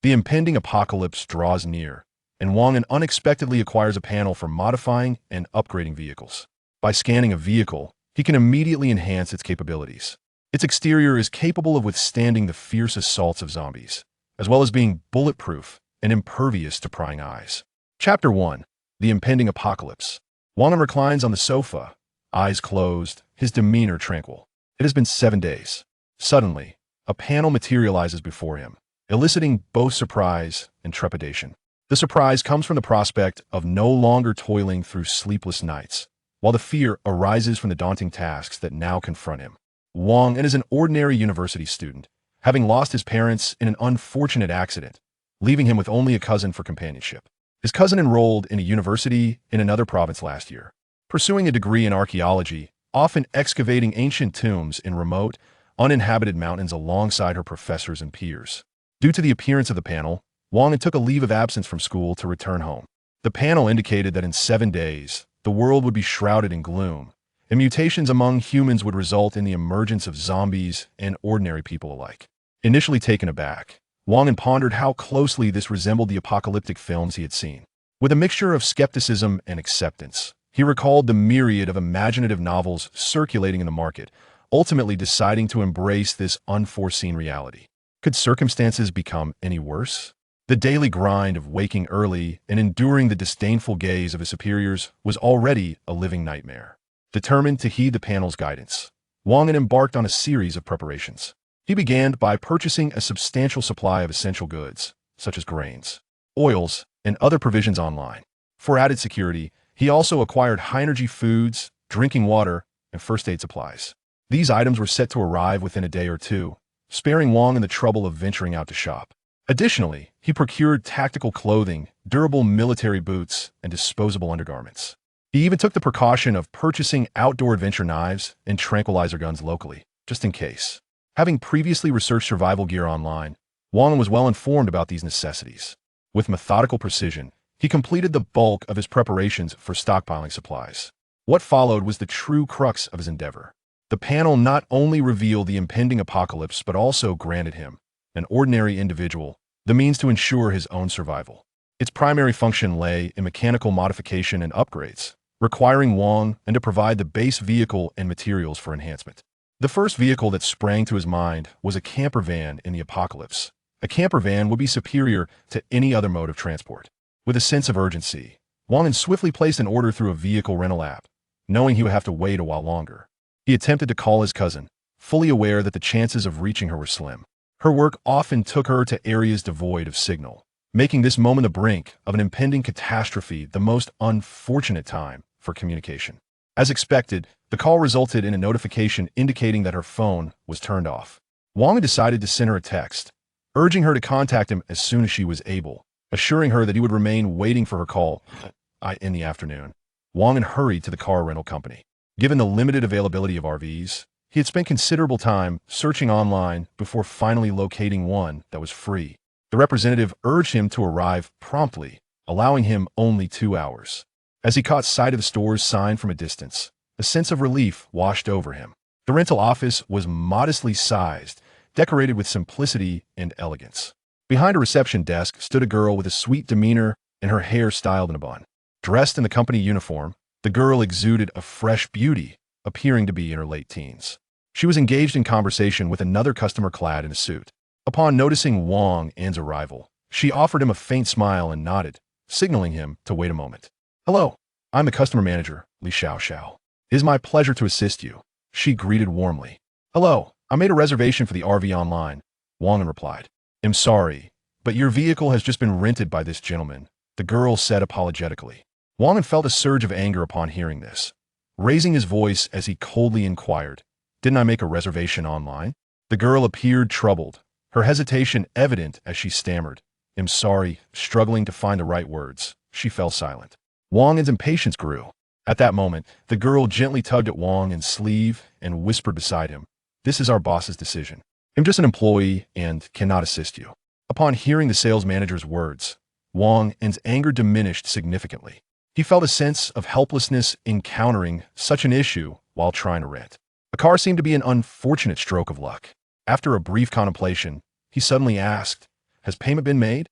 The impending apocalypse draws near, and Wang An unexpectedly acquires a panel for modifying and upgrading vehicles. By scanning a vehicle, he can immediately enhance its capabilities. Its exterior is capable of withstanding the fierce assaults of zombies, as well as being bulletproof and impervious to prying eyes. Chapter 1. The Impending Apocalypse. Wang An reclines on the sofa, eyes closed, his demeanor tranquil. It has been 7 days. Suddenly, a panel materializes before him, eliciting both surprise and trepidation. The surprise comes from the prospect of no longer toiling through sleepless nights, while the fear arises from the daunting tasks that now confront him. Wang An is an ordinary university student, having lost his parents in an unfortunate accident, leaving him with only a cousin for companionship. His cousin enrolled in a university in another province last year, pursuing a degree in archaeology, often excavating ancient tombs in remote, uninhabited mountains alongside her professors and peers. Due to the appearance of the panel, Wang An took a leave of absence from school to return home. The panel indicated that in 7 days, the world would be shrouded in gloom, and mutations among humans would result in the emergence of zombies and ordinary people alike. Initially taken aback, Wang An pondered how closely this resembled the apocalyptic films he had seen. With a mixture of skepticism and acceptance, he recalled the myriad of imaginative novels circulating in the market, ultimately deciding to embrace this unforeseen reality. Could circumstances become any worse? The daily grind of waking early and enduring the disdainful gaze of his superiors was already a living nightmare. Determined to heed the panel's guidance, Wang An embarked on a series of preparations. He began by purchasing a substantial supply of essential goods, such as grains, oils, and other provisions online. For added security, he also acquired high-energy foods, drinking water, and first aid supplies. These items were set to arrive within a day or two, sparing Wang An the trouble of venturing out to shop. Additionally, he procured tactical clothing, durable military boots, and disposable undergarments. He even took the precaution of purchasing outdoor adventure knives and tranquilizer guns locally, just in case. Having previously researched survival gear online, Wang An was well informed about these necessities. With methodical precision, he completed the bulk of his preparations for stockpiling supplies. What followed was the true crux of his endeavor. The panel not only revealed the impending apocalypse but also granted him, an ordinary individual, the means to ensure his own survival. Its primary function lay in mechanical modification and upgrades, requiring Wang An to provide the base vehicle and materials for enhancement. The first vehicle that sprang to his mind was a camper van in the apocalypse. A camper van would be superior to any other mode of transport. With a sense of urgency, Wang An swiftly placed an order through a vehicle rental app, knowing he would have to wait a while longer. He attempted to call his cousin, fully aware that the chances of reaching her were slim. Her work often took her to areas devoid of signal, making this moment the brink of an impending catastrophe the most unfortunate time for communication. As expected, the call resulted in a notification indicating that her phone was turned off. Wang An decided to send her a text, urging her to contact him as soon as she was able, assuring her that he would remain waiting for her call in the afternoon. Wang An hurried to the car rental company. Given the limited availability of RVs, he had spent considerable time searching online before finally locating one that was free. The representative urged him to arrive promptly, allowing him only 2 hours. As he caught sight of the store's sign from a distance, a sense of relief washed over him. The rental office was modestly sized, decorated with simplicity and elegance. Behind a reception desk stood a girl with a sweet demeanor and her hair styled in a bun. Dressed in the company uniform, the girl exuded a fresh beauty, appearing to be in her late teens. She was engaged in conversation with another customer clad in a suit. Upon noticing Wang An's arrival, she offered him a faint smile and nodded, signaling him to wait a moment. "Hello, I'm the customer manager, Li Xiao. It is my pleasure to assist you," she greeted warmly. "Hello, I made a reservation for the RV online," Wang An replied. "I'm sorry, but your vehicle has just been rented by this gentleman," the girl said apologetically. Wang An felt a surge of anger upon hearing this, raising his voice as he coldly inquired, "Didn't I make a reservation online?" The girl appeared troubled, her hesitation evident as she stammered, "I'm sorry," struggling to find the right words. She fell silent. Wang An's impatience grew. At that moment, the girl gently tugged at Wang An's sleeve and whispered beside him, "This is our boss's decision. I'm just an employee and cannot assist you." Upon hearing the sales manager's words, Wang An's anger diminished significantly. He felt a sense of helplessness encountering such an issue while trying to rent. A car seemed to be an unfortunate stroke of luck. After a brief contemplation, he suddenly asked, Has payment been made?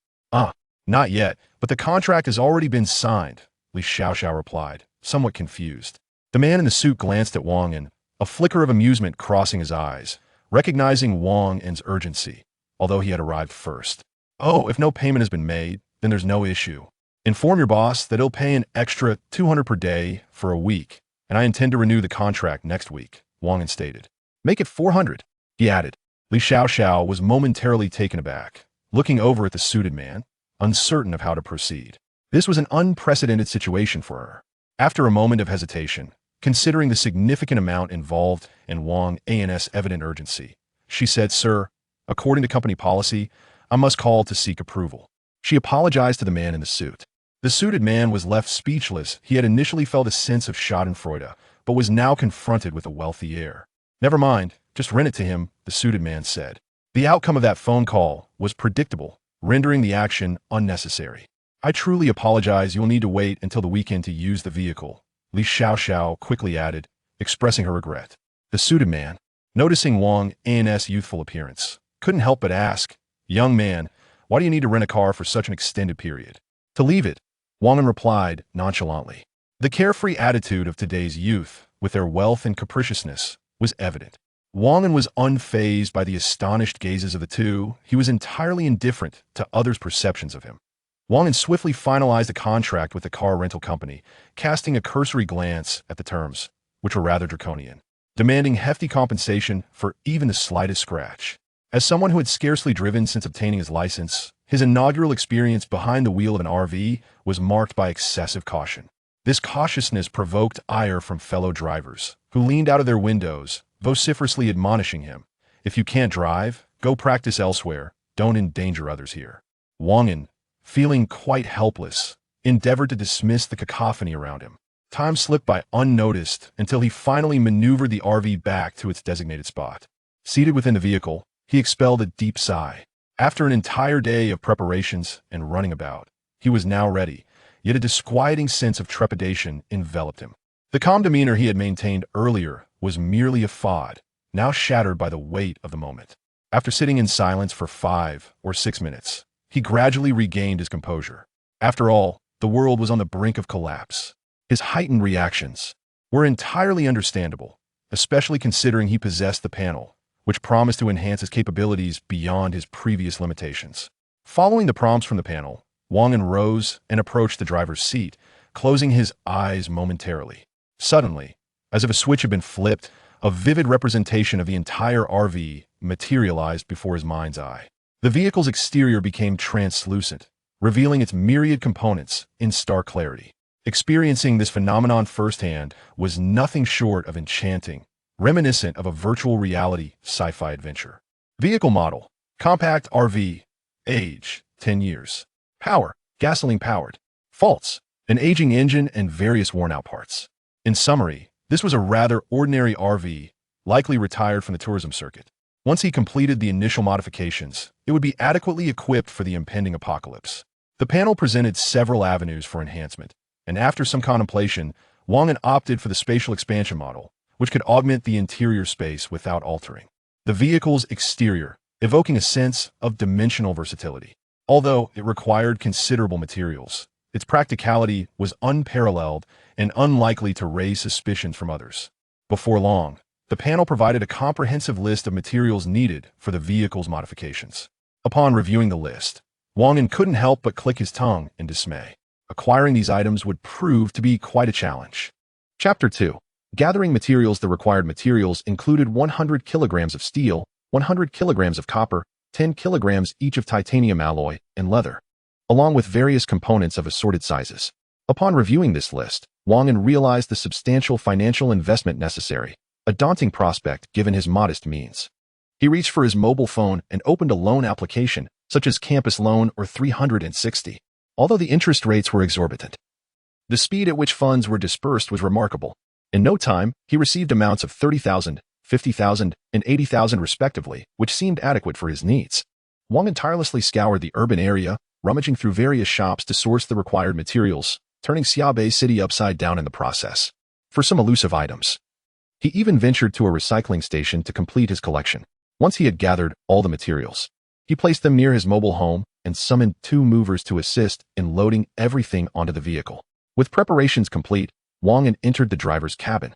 Not yet, but the contract has already been signed, Li Xiaoxiao replied, somewhat confused. The man in the suit glanced at Wang An, a flicker of amusement crossing his eyes, recognizing Wang An's urgency, although he had arrived first. Oh, if no payment has been made, then there's no issue. Inform your boss that he'll pay an extra 200 per day for a week, and I intend to renew the contract next week, Wang An stated. Make it 400, he added. Li Xiaoxiao was momentarily taken aback, looking over at the suited man, uncertain of how to proceed. This was an unprecedented situation for her. After a moment of hesitation, considering the significant amount involved and Wang An's evident urgency, she said, Sir, according to company policy, I must call to seek approval. She apologized to the man in the suit. The suited man was left speechless. He had initially felt a sense of schadenfreude, but was now confronted with a wealthy heir. Never mind, just rent it to him, the suited man said. The outcome of that phone call was predictable, rendering the action unnecessary. I truly apologize. You will need to wait until the weekend to use the vehicle, Li Xiaoxiao quickly added, expressing her regret. The suited man, noticing Wang An's youthful appearance, couldn't help but ask, Young man, why do you need to rent a car for such an extended period? To leave it, Wang An replied nonchalantly. The carefree attitude of today's youth, with their wealth and capriciousness, was evident. Wang An was unfazed by the astonished gazes of the two. He was entirely indifferent to others' perceptions of him. Wang An swiftly finalized a contract with the car rental company, casting a cursory glance at the terms, which were rather draconian, demanding hefty compensation for even the slightest scratch. As someone who had scarcely driven since obtaining his license, his inaugural experience behind the wheel of an RV was marked by excessive caution. This cautiousness provoked ire from fellow drivers, who leaned out of their windows, vociferously admonishing him, If you can't drive, go practice elsewhere, don't endanger others here. Wang An, feeling quite helpless, endeavored to dismiss the cacophony around him. Time slipped by unnoticed until he finally maneuvered the RV back to its designated spot. Seated within the vehicle, he expelled a deep sigh. After an entire day of preparations and running about, he was now ready, yet a disquieting sense of trepidation enveloped him. The calm demeanor he had maintained earlier was merely a facade, now shattered by the weight of the moment. After sitting in silence for 5 or 6 minutes, he gradually regained his composure. After all, the world was on the brink of collapse. His heightened reactions were entirely understandable, especially considering he possessed the panel, which promised to enhance his capabilities beyond his previous limitations. Following the prompts from the panel, Wang An rose and approached the driver's seat, closing his eyes momentarily. Suddenly, as if a switch had been flipped, a vivid representation of the entire RV materialized before his mind's eye. The vehicle's exterior became translucent, revealing its myriad components in stark clarity. Experiencing this phenomenon firsthand was nothing short of enchanting, reminiscent of a virtual reality sci-fi adventure. Vehicle model: compact RV. Age: 10 years. Power: gasoline-powered. Faults: an aging engine and various worn-out parts. In summary, this was a rather ordinary RV, likely retired from the tourism circuit. Once he completed the initial modifications, it would be adequately equipped for the impending apocalypse. The panel presented several avenues for enhancement, and after some contemplation, Wang An opted for the spatial expansion model, which could augment the interior space without altering the vehicle's exterior, evoking a sense of dimensional versatility. Although it required considerable materials, its practicality was unparalleled and unlikely to raise suspicions from others. Before long, the panel provided a comprehensive list of materials needed for the vehicle's modifications. Upon reviewing the list, Wang An couldn't help but click his tongue in dismay. Acquiring these items would prove to be quite a challenge. Chapter 2. Gathering materials. The required materials included 100 kilograms of steel, 100 kilograms of copper, 10 kilograms each of titanium alloy and leather, along with various components of assorted sizes. Upon reviewing this list, Wang An realized the substantial financial investment necessary, a daunting prospect given his modest means. He reached for his mobile phone and opened a loan application, such as Campus Loan or 360. Although the interest rates were exorbitant, the speed at which funds were dispersed was remarkable. In no time, he received amounts of 30,000, 50,000, and 80,000 respectively, which seemed adequate for his needs. Wang An tirelessly scoured the urban area, rummaging through various shops to source the required materials, turning Xiaobei City upside down in the process. For some elusive items, he even ventured to a recycling station to complete his collection. Once he had gathered all the materials, he placed them near his mobile home, and summoned 2 movers to assist in loading everything onto the vehicle. With preparations complete, Wang An entered the driver's cabin,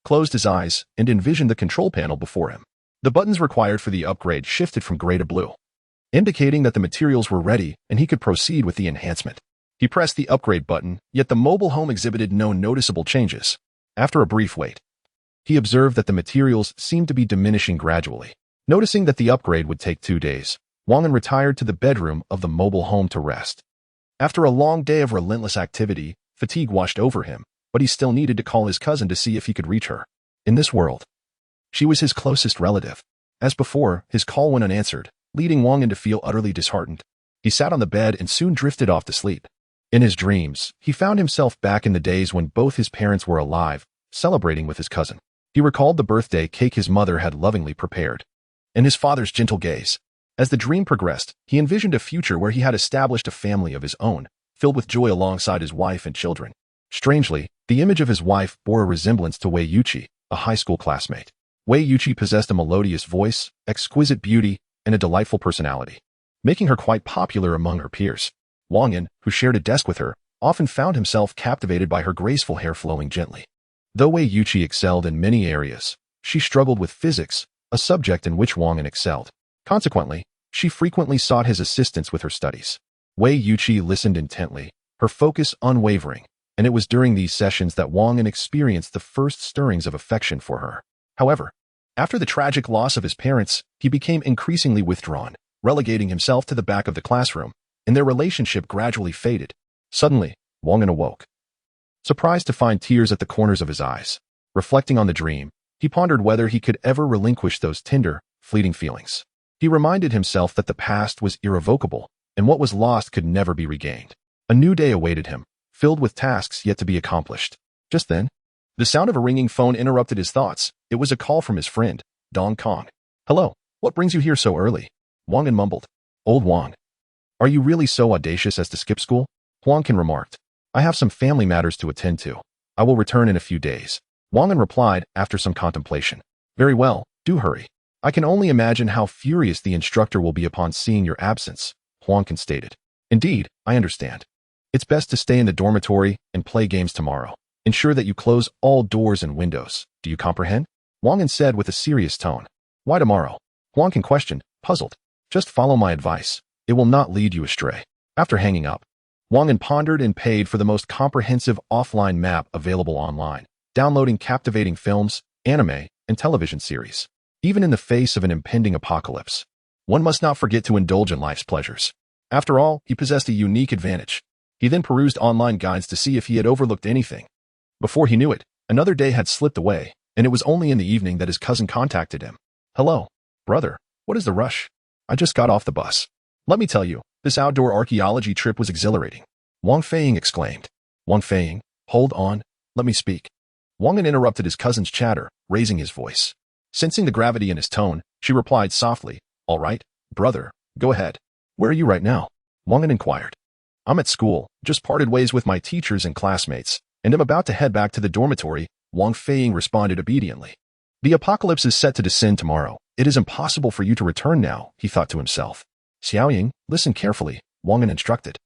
closed his eyes, and envisioned the control panel before him. The buttons required for the upgrade shifted from gray to blue, indicating that the materials were ready and he could proceed with the enhancement. He pressed the upgrade button, yet the mobile home exhibited no noticeable changes. After a brief wait, he observed that the materials seemed to be diminishing gradually. Noticing that the upgrade would take 2 days, Wang An retired to the bedroom of the mobile home to rest. After a long day of relentless activity, fatigue washed over him, but he still needed to call his cousin to see if he could reach her. In this world, she was his closest relative. As before, his call went unanswered, leading Wang An to feel utterly disheartened. He sat on the bed and soon drifted off to sleep. In his dreams, he found himself back in the days when both his parents were alive, celebrating with his cousin. He recalled the birthday cake his mother had lovingly prepared, and his father's gentle gaze. As the dream progressed, he envisioned a future where he had established a family of his own, filled with joy alongside his wife and children. Strangely, the image of his wife bore a resemblance to Wei Yuqi, a high school classmate. Wei Yuqi possessed a melodious voice, exquisite beauty, and a delightful personality, making her quite popular among her peers. Wang An, who shared a desk with her, often found himself captivated by her graceful hair flowing gently. Though Wei Yuqi excelled in many areas, she struggled with physics, a subject in which Wang An excelled. Consequently, she frequently sought his assistance with her studies. Wei Yuqi listened intently, her focus unwavering, and it was during these sessions that Wang An experienced the first stirrings of affection for her. However, after the tragic loss of his parents, he became increasingly withdrawn, relegating himself to the back of the classroom, and their relationship gradually faded. Suddenly, Wang An awoke, surprised to find tears at the corners of his eyes. Reflecting on the dream, he pondered whether he could ever relinquish those tender, fleeting feelings. He reminded himself that the past was irrevocable, and what was lost could never be regained. A new day awaited him, filled with tasks yet to be accomplished. Just then, the sound of a ringing phone interrupted his thoughts. It was a call from his friend, Dong Kong. "Hello, what brings you here so early?" Wang An mumbled. "Old Wang, are you really so audacious as to skip school?" Wang An remarked. "I have some family matters to attend to. I will return in a few days." Wang An replied after some contemplation. "Very well, do hurry. I can only imagine how furious the instructor will be upon seeing your absence," Wang An stated. "Indeed, I understand. It's best to stay in the dormitory and play games tomorrow. Ensure that you close all doors and windows. Do you comprehend?" Wang An said with a serious tone. "Why tomorrow?" Wang An questioned, puzzled. "Just follow my advice. It will not lead you astray." After hanging up, Wang An pondered and paid for the most comprehensive offline map available online, downloading captivating films, anime, and television series. Even in the face of an impending apocalypse, one must not forget to indulge in life's pleasures. After all, he possessed a unique advantage. He then perused online guides to see if he had overlooked anything. Before he knew it, another day had slipped away, and it was only in the evening that his cousin contacted him. "Hello, brother, what is the rush? I just got off the bus. Let me tell you, this outdoor archaeology trip was exhilarating," Wang Feiing exclaimed. "Wang Feiing, hold on, let me speak." Wang An interrupted his cousin's chatter, raising his voice. Sensing the gravity in his tone, she replied softly, "All right, brother, go ahead. Where are you right now?" Wang An inquired. "I'm at school, just parted ways with my teachers and classmates, and am about to head back to the dormitory," Wang Feiing responded obediently. "The apocalypse is set to descend tomorrow. It is impossible for you to return now," he thought to himself. "Xiaoying, listen carefully," Wang An instructed.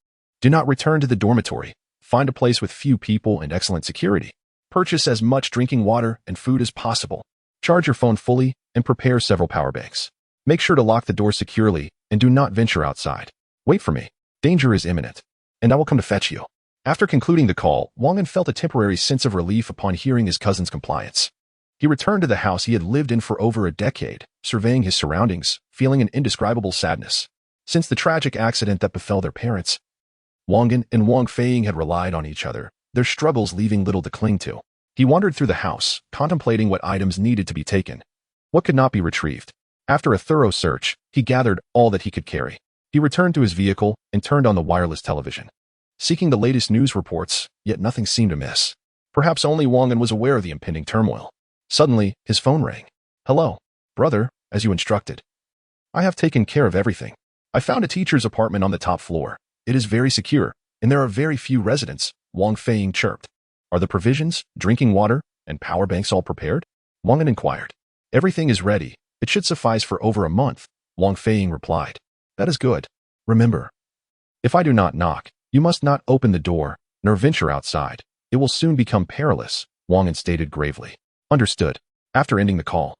"Do not return to the dormitory. Find a place with few people and excellent security. Purchase as much drinking water and food as possible. Charge your phone fully and prepare several power banks. Make sure to lock the door securely and do not venture outside. Wait for me. Danger is imminent, and I will come to fetch you." After concluding the call, Wang An felt a temporary sense of relief upon hearing his cousin's compliance. He returned to the house he had lived in for over a decade, surveying his surroundings, feeling an indescribable sadness. Since the tragic accident that befell their parents, Wang An and Wang Feiing had relied on each other, their struggles leaving little to cling to. He wandered through the house, contemplating what items needed to be taken, what could not be retrieved. After a thorough search, he gathered all that he could carry. He returned to his vehicle and turned on the wireless television, seeking the latest news reports, yet nothing seemed amiss. Perhaps only Wang An was aware of the impending turmoil. Suddenly, his phone rang. "Hello, brother, as you instructed. I have taken care of everything. I found a teacher's apartment on the top floor. It is very secure, and there are very few residents," Wang Feiing chirped. "Are the provisions, drinking water, and power banks all prepared?" Wang An inquired. "Everything is ready. It should suffice for over a month," Wang Feiing replied. "That is good. Remember, If I do not knock, you must not open the door, nor venture outside. It will soon become perilous, Wang An stated gravely. Understood. After ending the call,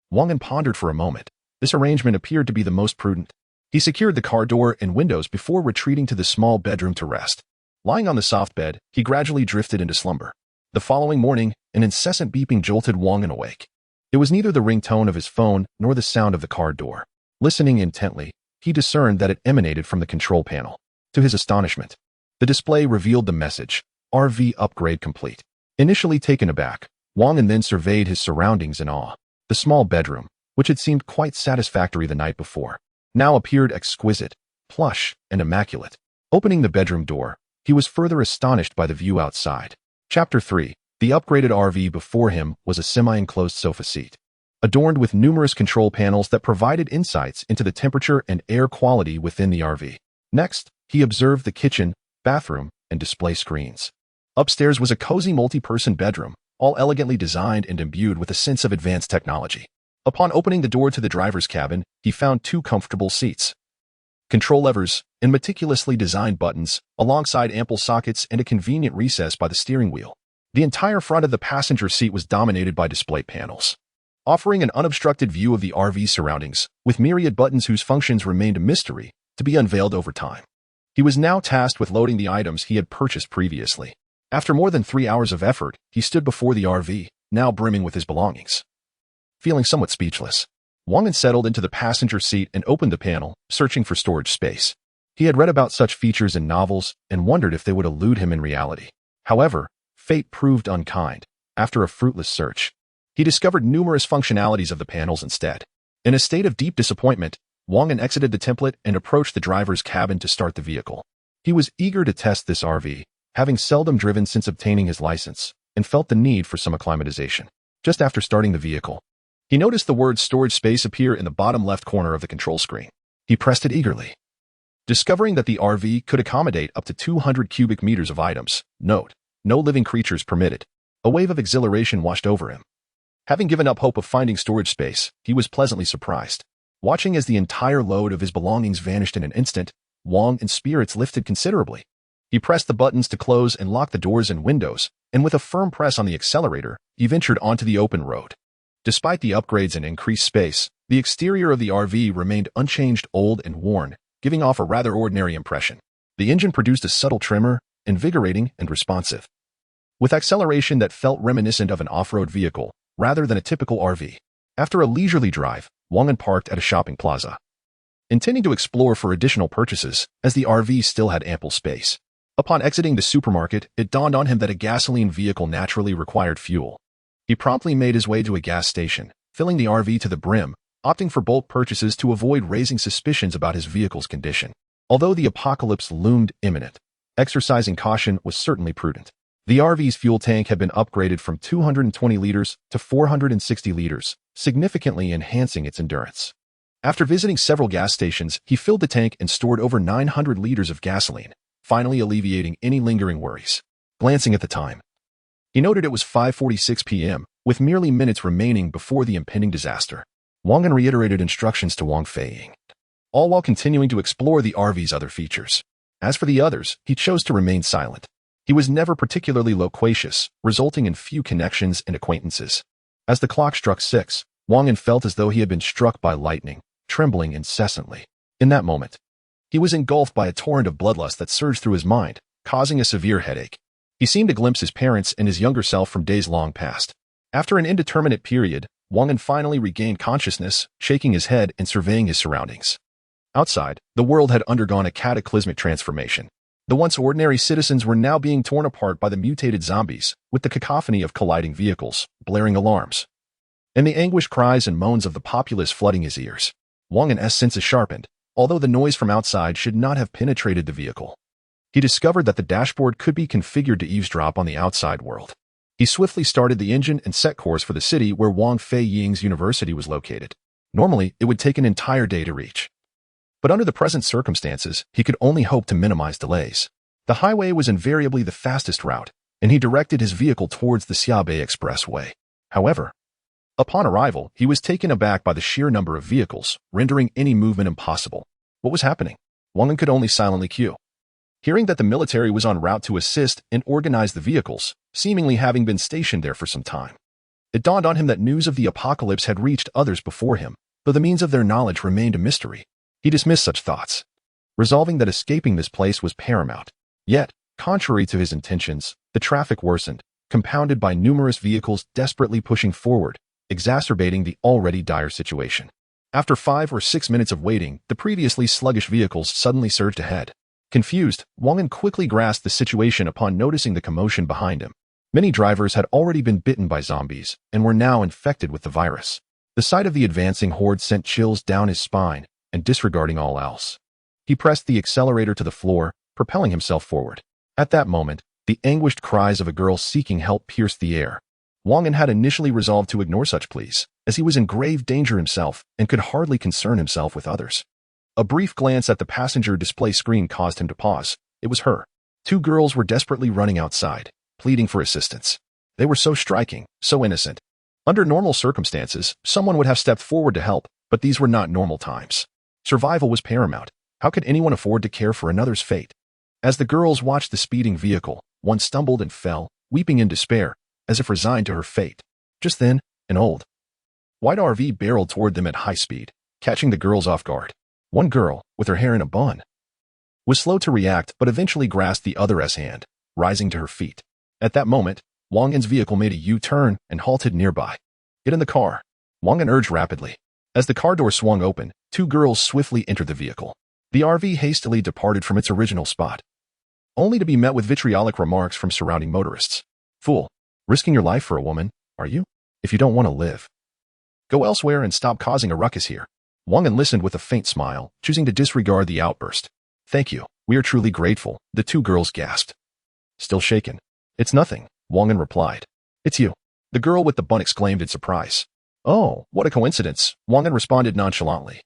Wang An pondered for a moment. This arrangement appeared to be the most prudent. He secured the car door and windows before retreating to the small bedroom to rest. Lying on the soft bed, he gradually drifted into slumber. The following morning, an incessant beeping jolted Wang An awake. It was neither the ringtone of his phone nor the sound of the car door. Listening intently, he discerned that it emanated from the control panel. To his astonishment, the display revealed the message, RV upgrade complete. Initially taken aback, Wang An then surveyed his surroundings in awe. The small bedroom, which had seemed quite satisfactory the night before, now appeared exquisite, plush, and immaculate. Opening the bedroom door, he was further astonished by the view outside. Chapter 3. The upgraded RV before him was a semi-enclosed sofa seat, adorned with numerous control panels that provided insights into the temperature and air quality within the RV. Next, he observed the kitchen, bathroom, and display screens. Upstairs was a cozy multi-person bedroom, all elegantly designed and imbued with a sense of advanced technology. Upon opening the door to the driver's cabin, he found 2 comfortable seats, control levers, and meticulously designed buttons, alongside ample sockets and a convenient recess by the steering wheel. The entire front of the passenger seat was dominated by display panels, offering an unobstructed view of the RV's surroundings, with myriad buttons whose functions remained a mystery to be unveiled over time. He was now tasked with loading the items he had purchased previously. After more than 3 hours of effort, he stood before the RV, now brimming with his belongings. Feeling somewhat speechless, Wang An settled into the passenger seat and opened the panel, searching for storage space. He had read about such features in novels and wondered if they would elude him in reality. However, fate proved unkind. After a fruitless search, he discovered numerous functionalities of the panels instead. In a state of deep disappointment, Wang An exited the template and approached the driver's cabin to start the vehicle. He was eager to test this RV, having seldom driven since obtaining his license, and felt the need for some acclimatization. Just after starting the vehicle, he noticed the word storage space appear in the bottom left corner of the control screen. He pressed it eagerly, discovering that the RV could accommodate up to 200 cubic meters of items. Note: no living creatures permitted. A wave of exhilaration washed over him. Having given up hope of finding storage space, he was pleasantly surprised. Watching as the entire load of his belongings vanished in an instant, Wang An's spirits lifted considerably. He pressed the buttons to close and lock the doors and windows, and with a firm press on the accelerator, he ventured onto the open road. Despite the upgrades and increased space, the exterior of the RV remained unchanged, old and worn, giving off a rather ordinary impression. The engine produced a subtle tremor, invigorating and responsive, with acceleration that felt reminiscent of an off-road vehicle, rather than a typical RV. After a leisurely drive, Wang An parked at a shopping plaza, intending to explore for additional purchases, as the RV still had ample space. Upon exiting the supermarket, it dawned on him that a gasoline vehicle naturally required fuel. He promptly made his way to a gas station, filling the RV to the brim, opting for bulk purchases to avoid raising suspicions about his vehicle's condition. Although the apocalypse loomed imminent, exercising caution was certainly prudent. The RV's fuel tank had been upgraded from 220 liters to 460 liters, significantly enhancing its endurance. After visiting several gas stations, he filled the tank and stored over 900 liters of gasoline, finally alleviating any lingering worries. Glancing at the time, he noted it was 5:46 p.m., with merely minutes remaining before the impending disaster. Wang An reiterated instructions to Wang Feiying, all while continuing to explore the RV's other features. As for the others, he chose to remain silent. He was never particularly loquacious, resulting in few connections and acquaintances. As the clock struck 6, Wang An felt as though he had been struck by lightning, trembling incessantly. In that moment, he was engulfed by a torrent of bloodlust that surged through his mind, causing a severe headache. He seemed to glimpse his parents and his younger self from days long past. After an indeterminate period, Wang An finally regained consciousness, shaking his head and surveying his surroundings. Outside, the world had undergone a cataclysmic transformation. The once ordinary citizens were now being torn apart by the mutated zombies, with the cacophony of colliding vehicles, blaring alarms, and the anguished cries and moans of the populace flooding his ears. Wang An's senses sharpened, although the noise from outside should not have penetrated the vehicle. He discovered that the dashboard could be configured to eavesdrop on the outside world. He swiftly started the engine and set course for the city where Wang Feiying's university was located. Normally, it would take an entire day to reach, but under the present circumstances, he could only hope to minimize delays. The highway was invariably the fastest route, and he directed his vehicle towards the Xiaobei Expressway. However, upon arrival, he was taken aback by the sheer number of vehicles, rendering any movement impossible. What was happening? Wang An could only silently queue. Hearing that the military was en route to assist and organize the vehicles, seemingly having been stationed there for some time, it dawned on him that news of the apocalypse had reached others before him, though the means of their knowledge remained a mystery. He dismissed such thoughts, resolving that escaping this place was paramount. Yet, contrary to his intentions, the traffic worsened, compounded by numerous vehicles desperately pushing forward, exacerbating the already dire situation. After 5 or 6 minutes of waiting, the previously sluggish vehicles suddenly surged ahead. Confused, Wang An quickly grasped the situation upon noticing the commotion behind him. Many drivers had already been bitten by zombies and were now infected with the virus. The sight of the advancing horde sent chills down his spine, and disregarding all else, he pressed the accelerator to the floor, propelling himself forward. At that moment, the anguished cries of a girl seeking help pierced the air. Wang An had initially resolved to ignore such pleas, as he was in grave danger himself and could hardly concern himself with others. A brief glance at the passenger display screen caused him to pause. It was her. 2 girls were desperately running outside, pleading for assistance. They were so striking, so innocent. Under normal circumstances, someone would have stepped forward to help, but these were not normal times. Survival was paramount. How could anyone afford to care for another's fate? As the girls watched the speeding vehicle, one stumbled and fell, weeping in despair, as if resigned to her fate. Just then, an old, white RV barreled toward them at high speed, catching the girls off guard. One girl, with her hair in a bun, was slow to react but eventually grasped the other's hand, rising to her feet. At that moment, Wang An's vehicle made a U-turn and halted nearby. "Get in the car," Wang An urged rapidly. As the car door swung open, 2 girls swiftly entered the vehicle. The RV hastily departed from its original spot, only to be met with vitriolic remarks from surrounding motorists. "Fool, risking your life for a woman, are you? If you don't want to live, go elsewhere and stop causing a ruckus here." Wang An listened with a faint smile, choosing to disregard the outburst. "Thank you, we are truly grateful," the 2 girls gasped. Still shaken. "It's nothing," Wang An replied. "It's you," the girl with the bun exclaimed in surprise. "Oh, what a coincidence," Wang An responded nonchalantly.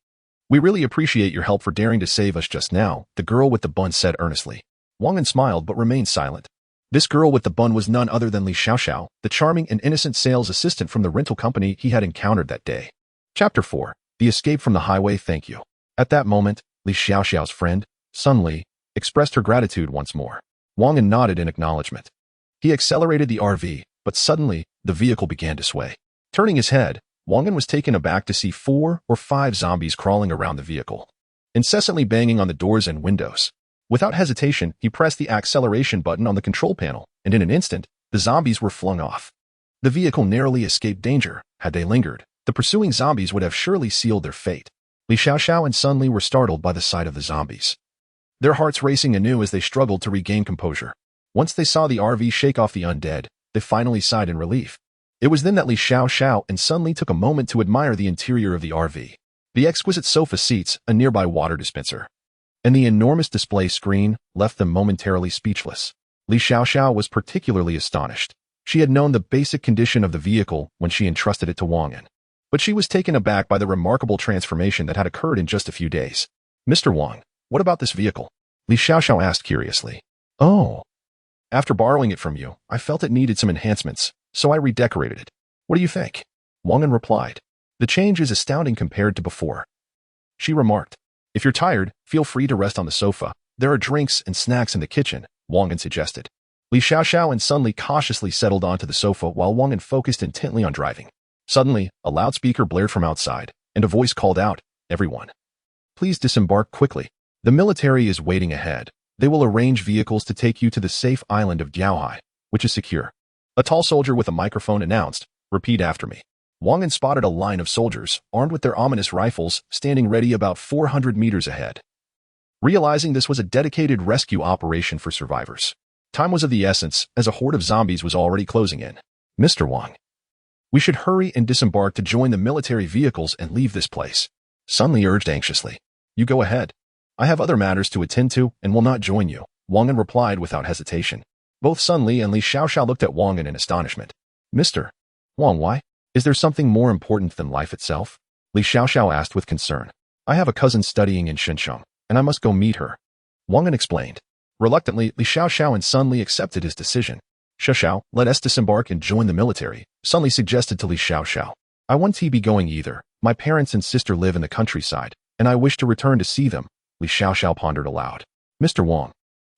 "We really appreciate your help for daring to save us just now," the girl with the bun said earnestly. Wang An smiled but remained silent. This girl with the bun was none other than Li Xiaoxiao, the charming and innocent sales assistant from the rental company he had encountered that day. Chapter 4. The Escape from the Highway. Thank you. At that moment, Li Xiaoxiao's friend, Sun Li, expressed her gratitude once more. Wang An nodded in acknowledgement. He accelerated the RV, but suddenly, the vehicle began to sway. Turning his head, Wang An was taken aback to see 4 or 5 zombies crawling around the vehicle, incessantly banging on the doors and windows. Without hesitation, he pressed the acceleration button on the control panel, and in an instant, the zombies were flung off. The vehicle narrowly escaped danger. Had they lingered, the pursuing zombies would have surely sealed their fate. Li Xiaoxiao and Sun Li were startled by the sight of the zombies, their hearts racing anew as they struggled to regain composure. Once they saw the RV shake off the undead, they finally sighed in relief. It was then that Li Xiaoxiao and Sun Li took a moment to admire the interior of the RV. The exquisite sofa seats, a nearby water dispenser, and the enormous display screen left them momentarily speechless. Li Xiaoxiao was particularly astonished. She had known the basic condition of the vehicle when she entrusted it to Wang An, but she was taken aback by the remarkable transformation that had occurred in just a few days. "Mr. Wang, what about this vehicle?" Li Xiaoxiao asked curiously. "Oh, after borrowing it from you, I felt it needed some enhancements, so I redecorated it. What do you think?" Wang An replied. "The change is astounding compared to before," she remarked. "If you're tired, feel free to rest on the sofa. There are drinks and snacks in the kitchen," Wang An suggested. Li Xiaoxiao and Sun Li cautiously settled onto the sofa while Wang An focused intently on driving. Suddenly, a loudspeaker blared from outside, and a voice called out, "Everyone, please disembark quickly. The military is waiting ahead. They will arrange vehicles to take you to the safe island of Diaohai, which is secure." A tall soldier with a microphone announced, "Repeat after me." Wang An spotted a line of soldiers, armed with their ominous rifles, standing ready about 400 meters ahead. Realizing this was a dedicated rescue operation for survivors, time was of the essence, as a horde of zombies was already closing in. "Mr. Wang, we should hurry and disembark to join the military vehicles and leave this place," Sun Li urged anxiously. "You go ahead. I have other matters to attend to and will not join you," Wang An replied without hesitation. Both Sun Li and Li Xiaoxiao looked at Wang An in astonishment. "Mr. Wang, why? Is there something more important than life itself?" Li Xiaoxiao asked with concern. "I have a cousin studying in Shenzhen, and I must go meet her," Wang An explained. Reluctantly, Li Xiaoxiao and Sun Li accepted his decision. "Xiaoxiao, let us disembark and join the military," Sun Li suggested to Li Xiaoxiao. "I won't be going either. My parents and sister live in the countryside, and I wish to return to see them," Li Xiaoxiao pondered aloud. "Mr. Wang,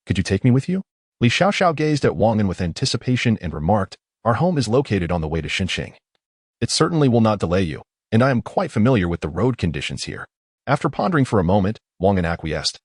Could you take me with you? Li Xiaoxiao gazed at Wang An with anticipation and remarked, our home is located on the way to Xinxing. It certainly will not delay you, and I am quite familiar with the road conditions here. After pondering for a moment, Wang An acquiesced.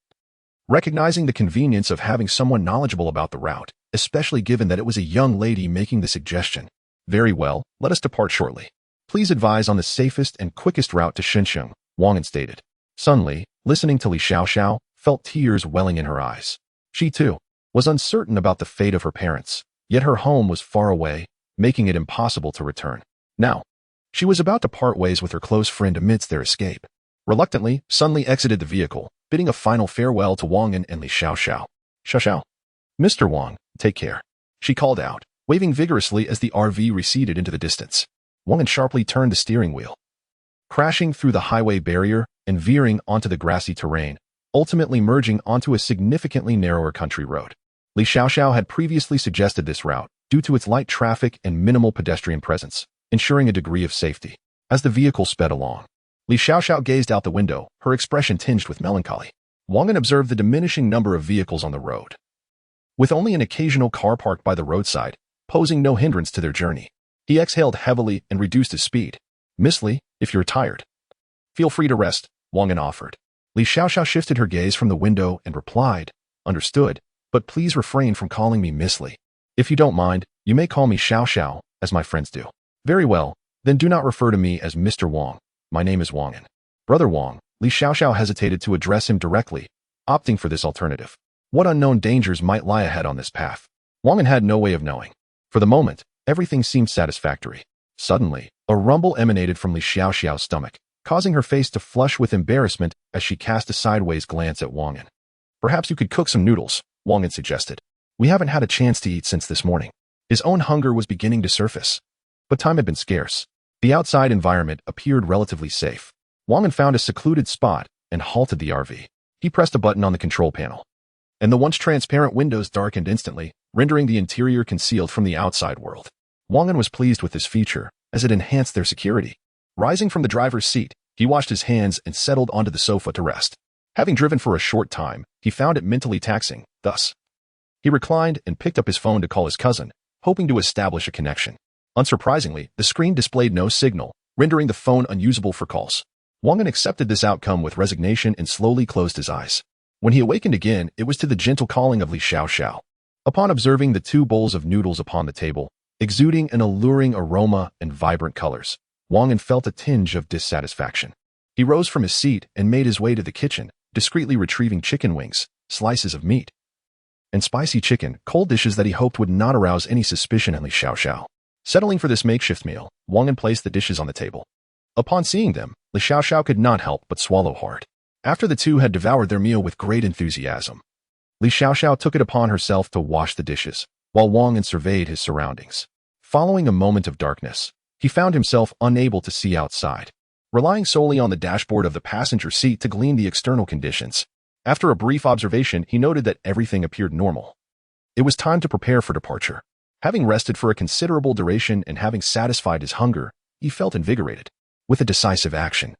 Recognizing the convenience of having someone knowledgeable about the route, especially given that it was a young lady making the suggestion. Very well, let us depart shortly. Please advise on the safest and quickest route to Xinxing, Wang An stated. Sun Li, listening to Li Xiaoxiao, felt tears welling in her eyes. She, too, was uncertain about the fate of her parents, yet her home was far away, making it impossible to return. Now, she was about to part ways with her close friend amidst their escape. Reluctantly, Sun Li exited the vehicle, bidding a final farewell to Wang An and Li Xiaoxiao. Xiaoxiao. Mr. Wang, take care. She called out, waving vigorously as the RV receded into the distance. Wang An sharply turned the steering wheel, crashing through the highway barrier and veering onto the grassy terrain, ultimately merging onto a significantly narrower country road. Li Xiaoxiao had previously suggested this route due to its light traffic and minimal pedestrian presence, ensuring a degree of safety. As the vehicle sped along, Li Xiaoxiao gazed out the window, her expression tinged with melancholy. Wang An observed the diminishing number of vehicles on the road, with only an occasional car parked by the roadside, posing no hindrance to their journey. He exhaled heavily and reduced his speed. Miss Li, if you're tired, feel free to rest, Wang An offered. Li Xiaoxiao shifted her gaze from the window and replied, understood, but please refrain from calling me Miss Li. If you don't mind, you may call me Xiaoxiao, as my friends do. Very well, then do not refer to me as Mr. Wang. My name is Wang An. Brother Wang, Li Xiaoxiao hesitated to address him directly, opting for this alternative. What unknown dangers might lie ahead on this path? Wang An had no way of knowing. For the moment, everything seemed satisfactory. Suddenly, a rumble emanated from Li Xiaoxiao's stomach, causing her face to flush with embarrassment as she cast a sideways glance at Wang An. Perhaps you could cook some noodles, Wang An suggested. We haven't had a chance to eat since this morning. His own hunger was beginning to surface. But time had been scarce. The outside environment appeared relatively safe. Wang An found a secluded spot and halted the RV. He pressed a button on the control panel, and the once transparent windows darkened instantly, rendering the interior concealed from the outside world. Wang An was pleased with this feature, as it enhanced their security. Rising from the driver's seat, he washed his hands and settled onto the sofa to rest. Having driven for a short time, he found it mentally taxing, thus. He reclined and picked up his phone to call his cousin, hoping to establish a connection. Unsurprisingly, the screen displayed no signal, rendering the phone unusable for calls. Wang An accepted this outcome with resignation and slowly closed his eyes. When he awakened again, it was to the gentle calling of Li Xiaoxiao. Upon observing the 2 bowls of noodles upon the table, exuding an alluring aroma and vibrant colors, Wang An felt a tinge of dissatisfaction. He rose from his seat and made his way to the kitchen, discreetly retrieving chicken wings, slices of meat, and spicy chicken, cold dishes that he hoped would not arouse any suspicion in Li Xiaoxiao. Settling for this makeshift meal, Wang An placed the dishes on the table. Upon seeing them, Li Xiaoxiao could not help but swallow hard. After the two had devoured their meal with great enthusiasm, Li Xiaoxiao took it upon herself to wash the dishes, while Wang An surveyed his surroundings. Following a moment of darkness, he found himself unable to see outside, relying solely on the dashboard of the passenger seat to glean the external conditions. After a brief observation, he noted that everything appeared normal. It was time to prepare for departure. Having rested for a considerable duration and having satisfied his hunger, he felt invigorated. With a decisive action,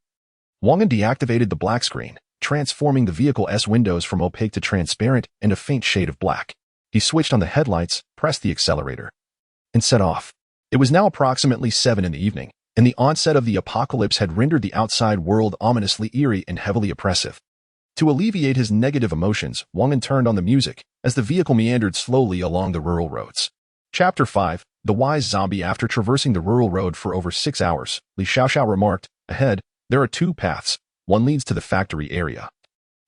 Wang An deactivated the black screen, transforming the vehicle's windows from opaque to transparent and a faint shade of black. He switched on the headlights, pressed the accelerator, and set off. It was now approximately 7 in the evening, and the onset of the apocalypse had rendered the outside world ominously eerie and heavily oppressive. To alleviate his negative emotions, Wang An turned on the music as the vehicle meandered slowly along the rural roads. Chapter 5, The Wise Zombie. After traversing the rural road for over 6 hours, Li Xiaoxiao remarked, ahead, there are 2 paths. One leads to the factory area,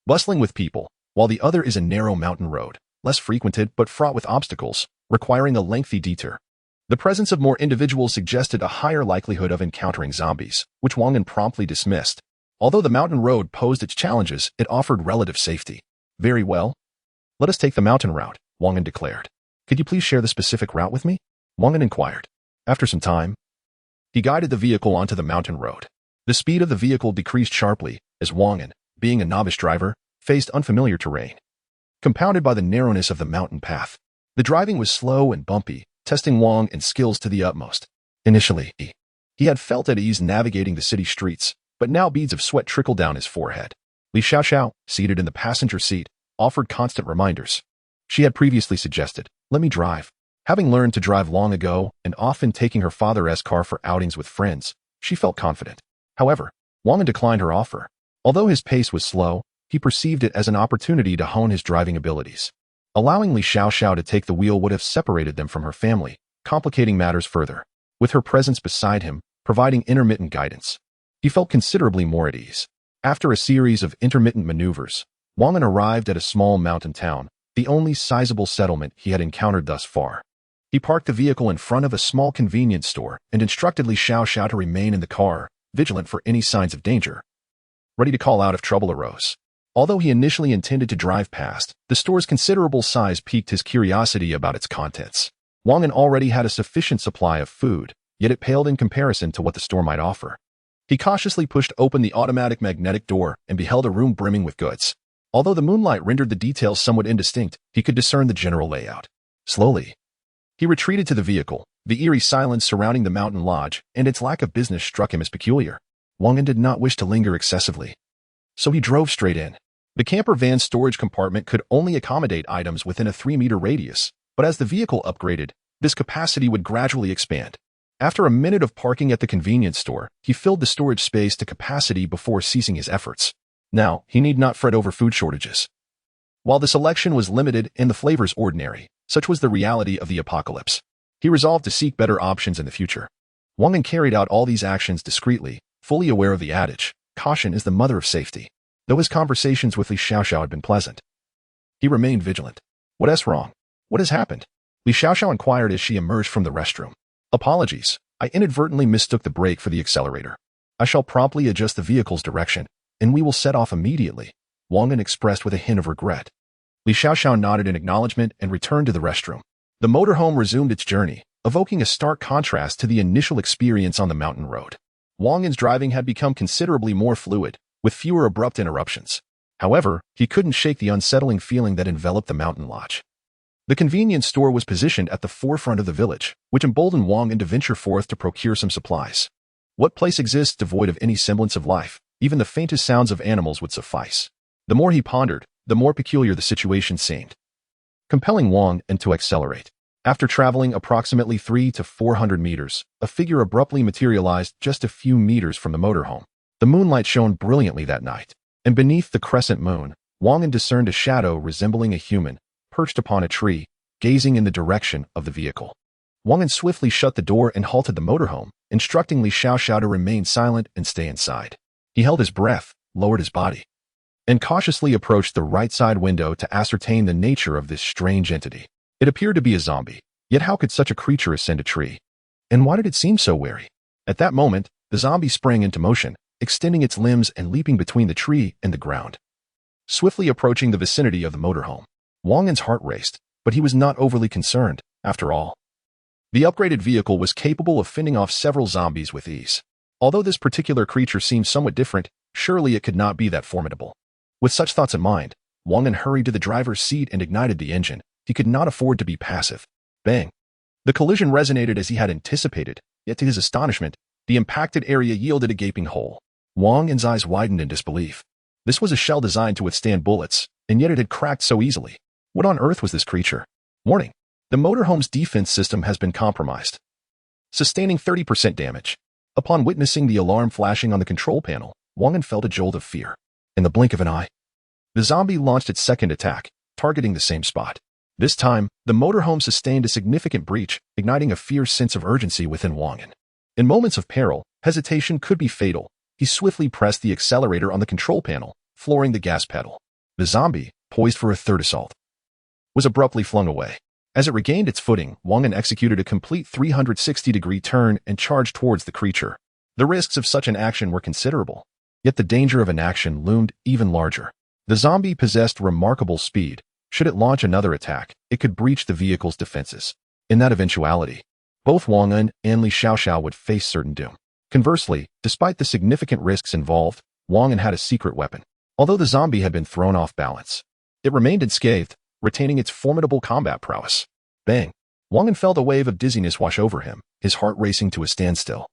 bustling with people, while the other is a narrow mountain road, less frequented but fraught with obstacles, requiring a lengthy detour. The presence of more individuals suggested a higher likelihood of encountering zombies, which Wang An promptly dismissed. Although the mountain road posed its challenges, it offered relative safety. Very well. Let us take the mountain route, Wang An declared. Could you please share the specific route with me? Wang An inquired. After some time, he guided the vehicle onto the mountain road. The speed of the vehicle decreased sharply as Wang An, being a novice driver, faced unfamiliar terrain, compounded by the narrowness of the mountain path. The driving was slow and bumpy, testing Wang An's skills to the utmost. Initially, he had felt at ease navigating the city streets, but now beads of sweat trickled down his forehead. Li Xiaoxiao, seated in the passenger seat, offered constant reminders. She had previously suggested, "Let me drive." Having learned to drive long ago and often taking her father's car for outings with friends, she felt confident. However, Wang An declined her offer. Although his pace was slow, he perceived it as an opportunity to hone his driving abilities. Allowing Li Xiaoxiao to take the wheel would have separated them from her family, complicating matters further. With her presence beside him, providing intermittent guidance, he felt considerably more at ease. After a series of intermittent maneuvers, Wang An arrived at a small mountain town, the only sizable settlement he had encountered thus far. He parked the vehicle in front of a small convenience store and instructed Li Xiaoxiao to remain in the car, vigilant for any signs of danger, ready to call out if trouble arose. Although he initially intended to drive past, the store's considerable size piqued his curiosity about its contents. Wang An already had a sufficient supply of food, yet it paled in comparison to what the store might offer. He cautiously pushed open the automatic magnetic door and beheld a room brimming with goods. Although the moonlight rendered the details somewhat indistinct, he could discern the general layout. Slowly, he retreated to the vehicle. The eerie silence surrounding the mountain lodge and its lack of business struck him as peculiar. Wang An did not wish to linger excessively, so he drove straight in. The camper van's storage compartment could only accommodate items within a 3-meter radius, but as the vehicle upgraded, this capacity would gradually expand. After a minute of parking at the convenience store, he filled the storage space to capacity before ceasing his efforts. Now, he need not fret over food shortages. While the selection was limited and the flavors ordinary, such was the reality of the apocalypse. He resolved to seek better options in the future. Wang An carried out all these actions discreetly, fully aware of the adage, "Caution is the mother of safety." Though his conversations with Li Xiaoxiao had been pleasant, he remained vigilant. "What is wrong? What has happened?" Li Xiaoxiao inquired as she emerged from the restroom. "Apologies, I inadvertently mistook the brake for the accelerator. I shall promptly adjust the vehicle's direction, and we will set off immediately," Wang An expressed with a hint of regret. Li Xiaoxiao nodded in acknowledgement and returned to the restroom. The motorhome resumed its journey, evoking a stark contrast to the initial experience on the mountain road. Wang An's driving had become considerably more fluid, with fewer abrupt interruptions. However, he couldn't shake the unsettling feeling that enveloped the mountain lodge. The convenience store was positioned at the forefront of the village, which emboldened Wang An to venture forth to procure some supplies. What place exists devoid of any semblance of life? Even the faintest sounds of animals would suffice. The more he pondered, the more peculiar the situation seemed, compelling Wang An to accelerate. After traveling approximately 300 to 400 meters, a figure abruptly materialized just a few meters from the motorhome. The moonlight shone brilliantly that night, and beneath the crescent moon, Wang An discerned a shadow resembling a human, perched upon a tree, gazing in the direction of the vehicle. Wang An swiftly shut the door and halted the motorhome, instructing Li Xiaoxiao to remain silent and stay inside. He held his breath, lowered his body, and cautiously approached the right side window to ascertain the nature of this strange entity. It appeared to be a zombie, yet how could such a creature ascend a tree? And why did it seem so wary? At that moment, the zombie sprang into motion, extending its limbs and leaping between the tree and the ground. Swiftly approaching the vicinity of the motorhome, Wang An's heart raced, but he was not overly concerned, after all. The upgraded vehicle was capable of fending off several zombies with ease. Although this particular creature seemed somewhat different, surely it could not be that formidable. With such thoughts in mind, Wang An hurried to the driver's seat and ignited the engine. He could not afford to be passive. Bang! The collision resonated as he had anticipated, yet to his astonishment, the impacted area yielded a gaping hole. Wang An's eyes widened in disbelief. This was a shell designed to withstand bullets, and yet it had cracked so easily. What on earth was this creature? Warning! The motorhome's defense system has been compromised, sustaining 30% damage. Upon witnessing the alarm flashing on the control panel, Wang An felt a jolt of fear. In the blink of an eye, the zombie launched its second attack, targeting the same spot. This time, the motorhome sustained a significant breach, igniting a fierce sense of urgency within Wang An. In moments of peril, hesitation could be fatal. He swiftly pressed the accelerator on the control panel, flooring the gas pedal. The zombie, poised for a third assault, was abruptly flung away. As it regained its footing, Wang An executed a complete 360-degree turn and charged towards the creature. The risks of such an action were considerable, yet the danger of inaction loomed even larger. The zombie possessed remarkable speed. Should it launch another attack, it could breach the vehicle's defenses. In that eventuality, both Wang An and Li Xiaoxiao would face certain doom. Conversely, despite the significant risks involved, Wang An had a secret weapon. Although the zombie had been thrown off balance, it remained unscathed, retaining its formidable combat prowess. Bang! Wang An felt a wave of dizziness wash over him, his heart racing to a standstill.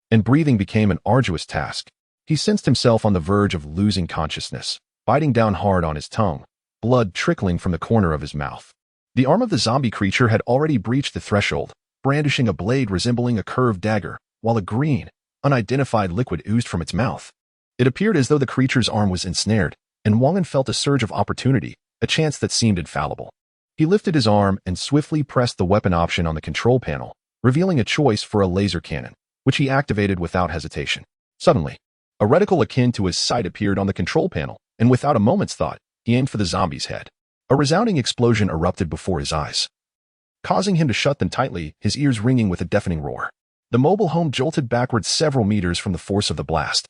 And breathing became an arduous task. He sensed himself on the verge of losing consciousness, biting down hard on his tongue. blood trickling from the corner of his mouth. The arm of the zombie creature had already breached the threshold, brandishing a blade resembling a curved dagger, while a green, unidentified liquid oozed from its mouth. It appeared as though the creature's arm was ensnared, and Wang An felt a surge of opportunity, a chance that seemed infallible. He lifted his arm and swiftly pressed the weapon option on the control panel, revealing a choice for a laser cannon, which he activated without hesitation. Suddenly, a reticle akin to his sight appeared on the control panel, and without a moment's thought, he aimed for the zombie's head. A resounding explosion erupted before his eyes, causing him to shut them tightly, his ears ringing with a deafening roar. The mobile home jolted backwards several meters from the force of the blast,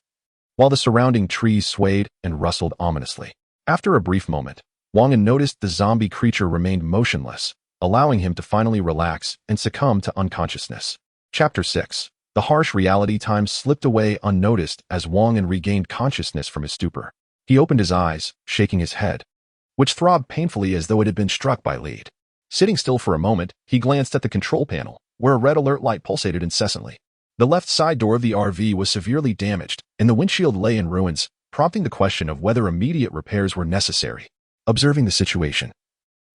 while the surrounding trees swayed and rustled ominously. After a brief moment, Wang An noticed the zombie creature remained motionless, allowing him to finally relax and succumb to unconsciousness. Chapter 6. The harsh reality time slipped away unnoticed as Wang An regained consciousness from his stupor. He opened his eyes, shaking his head, which throbbed painfully as though it had been struck by lead. Sitting still for a moment, he glanced at the control panel, where a red alert light pulsated incessantly. The left side door of the RV was severely damaged, and the windshield lay in ruins, prompting the question of whether immediate repairs were necessary. Observing the situation,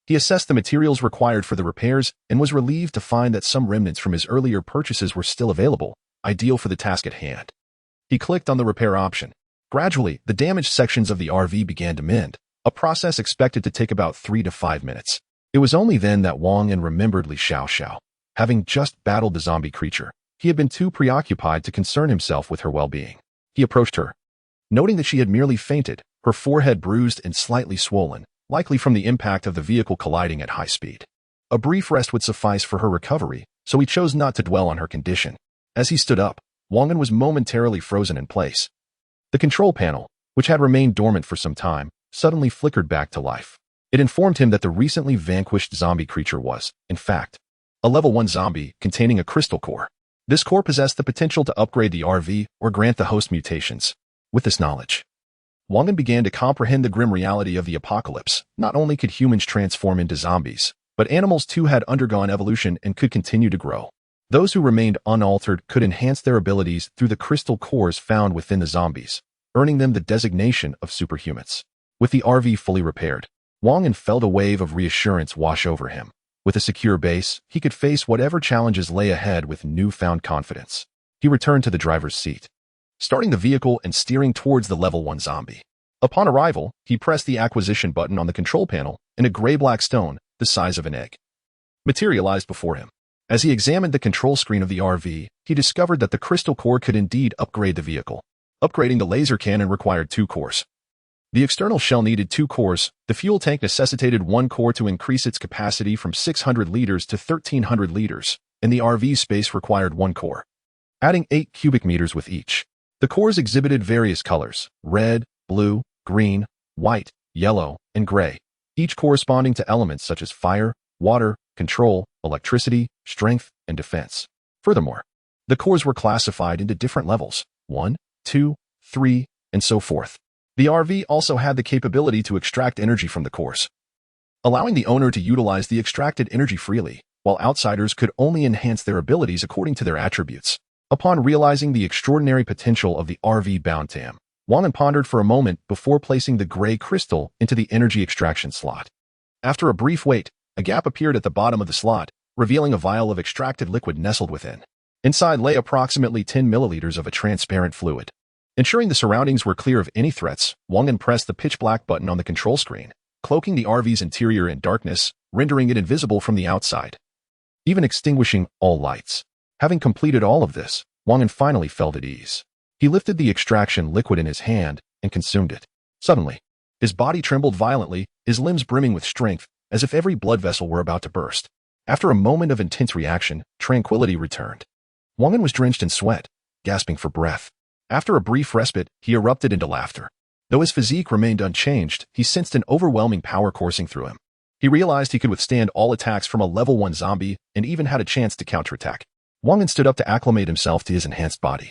he assessed the materials required for the repairs and was relieved to find that some remnants from his earlier purchases were still available, ideal for the task at hand. He clicked on the repair option. Gradually, the damaged sections of the RV began to mend, a process expected to take about 3 to 5 minutes. It was only then that Wang An remembered Li Xiaoxiao. Having just battled the zombie creature, he had been too preoccupied to concern himself with her well-being. He approached her, noting that she had merely fainted, her forehead bruised and slightly swollen, likely from the impact of the vehicle colliding at high speed. A brief rest would suffice for her recovery, so he chose not to dwell on her condition. As he stood up, Wang An was momentarily frozen in place. The control panel, which had remained dormant for some time, suddenly flickered back to life. It informed him that the recently vanquished zombie creature was, in fact, a level 1 zombie containing a crystal core. This core possessed the potential to upgrade the RV or grant the host mutations. With this knowledge, Wang An began to comprehend the grim reality of the apocalypse. Not only could humans transform into zombies, but animals too had undergone evolution and could continue to grow. Those who remained unaltered could enhance their abilities through the crystal cores found within the zombies, earning them the designation of superhumans. With the RV fully repaired, Wang An felt a wave of reassurance wash over him. With a secure base, he could face whatever challenges lay ahead with newfound confidence. He returned to the driver's seat, starting the vehicle and steering towards the level 1 zombie. Upon arrival, he pressed the acquisition button on the control panel, and a gray-black stone, the size of an egg, materialized before him. As he examined the control screen of the RV, he discovered that the crystal core could indeed upgrade the vehicle. Upgrading the laser cannon required 2 cores. The external shell needed 2 cores, the fuel tank necessitated 1 core to increase its capacity from 600 liters to 1,300 liters, and the RV space required 1 core, adding 8 cubic meters with each. The cores exhibited various colors: red, blue, green, white, yellow, and gray, each corresponding to elements such as fire, water, control, electricity, strength, and defense. Furthermore, the cores were classified into different levels: 1, 2, 3, and so forth. The RV also had the capability to extract energy from the cores, allowing the owner to utilize the extracted energy freely, while outsiders could only enhance their abilities according to their attributes. Upon realizing the extraordinary potential of the RV bound to him, Wang An pondered for a moment before placing the gray crystal into the energy extraction slot. After a brief wait, a gap appeared at the bottom of the slot, revealing a vial of extracted liquid nestled within. Inside lay approximately 10 milliliters of a transparent fluid. Ensuring the surroundings were clear of any threats, Wang An pressed the pitch-black button on the control screen, cloaking the RV's interior in darkness, rendering it invisible from the outside, even extinguishing all lights. Having completed all of this, Wang An finally felt at ease. He lifted the extraction liquid in his hand and consumed it. Suddenly, his body trembled violently, his limbs brimming with strength, as if every blood vessel were about to burst. After a moment of intense reaction, tranquility returned. Wang An was drenched in sweat, gasping for breath. After a brief respite, he erupted into laughter. Though his physique remained unchanged, he sensed an overwhelming power coursing through him. He realized he could withstand all attacks from a level 1 zombie and even had a chance to counterattack. Wang An stood up to acclimate himself to his enhanced body.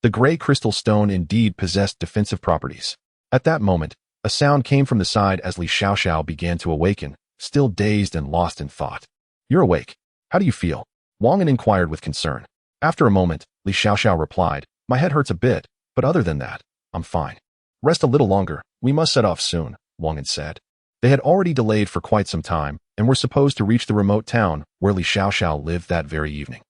The gray crystal stone indeed possessed defensive properties. At that moment, a sound came from the side as Li Xiaoxiao began to awaken, still dazed and lost in thought. "You're awake. How do you feel?" Wang An inquired with concern. After a moment, Li Xiaoxiao replied, "My head hurts a bit, but other than that, I'm fine. Rest a little longer. We must set off soon," Wang An said. They had already delayed for quite some time and were supposed to reach the remote town where Li Xiaoxiao lived that very evening.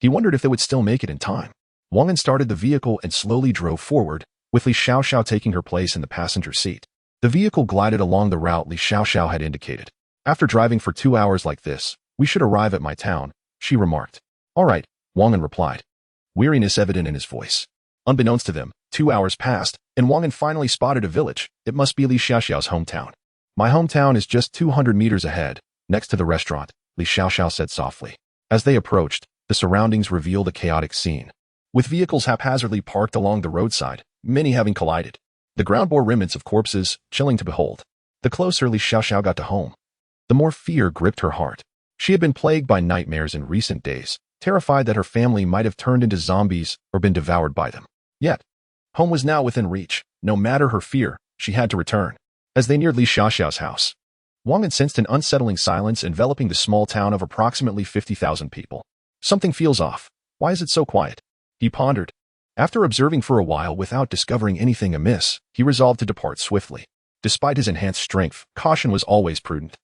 He wondered if they would still make it in time. Wang An started the vehicle and slowly drove forward, with Li Xiaoxiao taking her place in the passenger seat. The vehicle glided along the route Li Xiaoxiao had indicated. After driving for 2 hours like this, we should arrive at my town, she remarked. All right, Wang An replied, weariness evident in his voice. Unbeknownst to them, 2 hours passed, and Wang An finally spotted a village. It must be Li Xiaoxiao's hometown. My hometown is just 200 meters ahead, next to the restaurant, Li Xiaoxiao said softly. As they approached, the surroundings revealed a chaotic scene, with vehicles haphazardly parked along the roadside, many having collided. The ground bore remnants of corpses, chilling to behold. The closer Li Xiaoxiao got to home, the more fear gripped her heart. She had been plagued by nightmares in recent days, terrified that her family might have turned into zombies or been devoured by them. Yet, home was now within reach. No matter her fear, she had to return. As they neared Li Xiaoxiao's house, Wang An sensed an unsettling silence enveloping the small town of approximately 50,000 people. Something feels off. Why is it so quiet? He pondered. After observing for a while without discovering anything amiss, he resolved to depart swiftly. Despite his enhanced strength, caution was always prudent.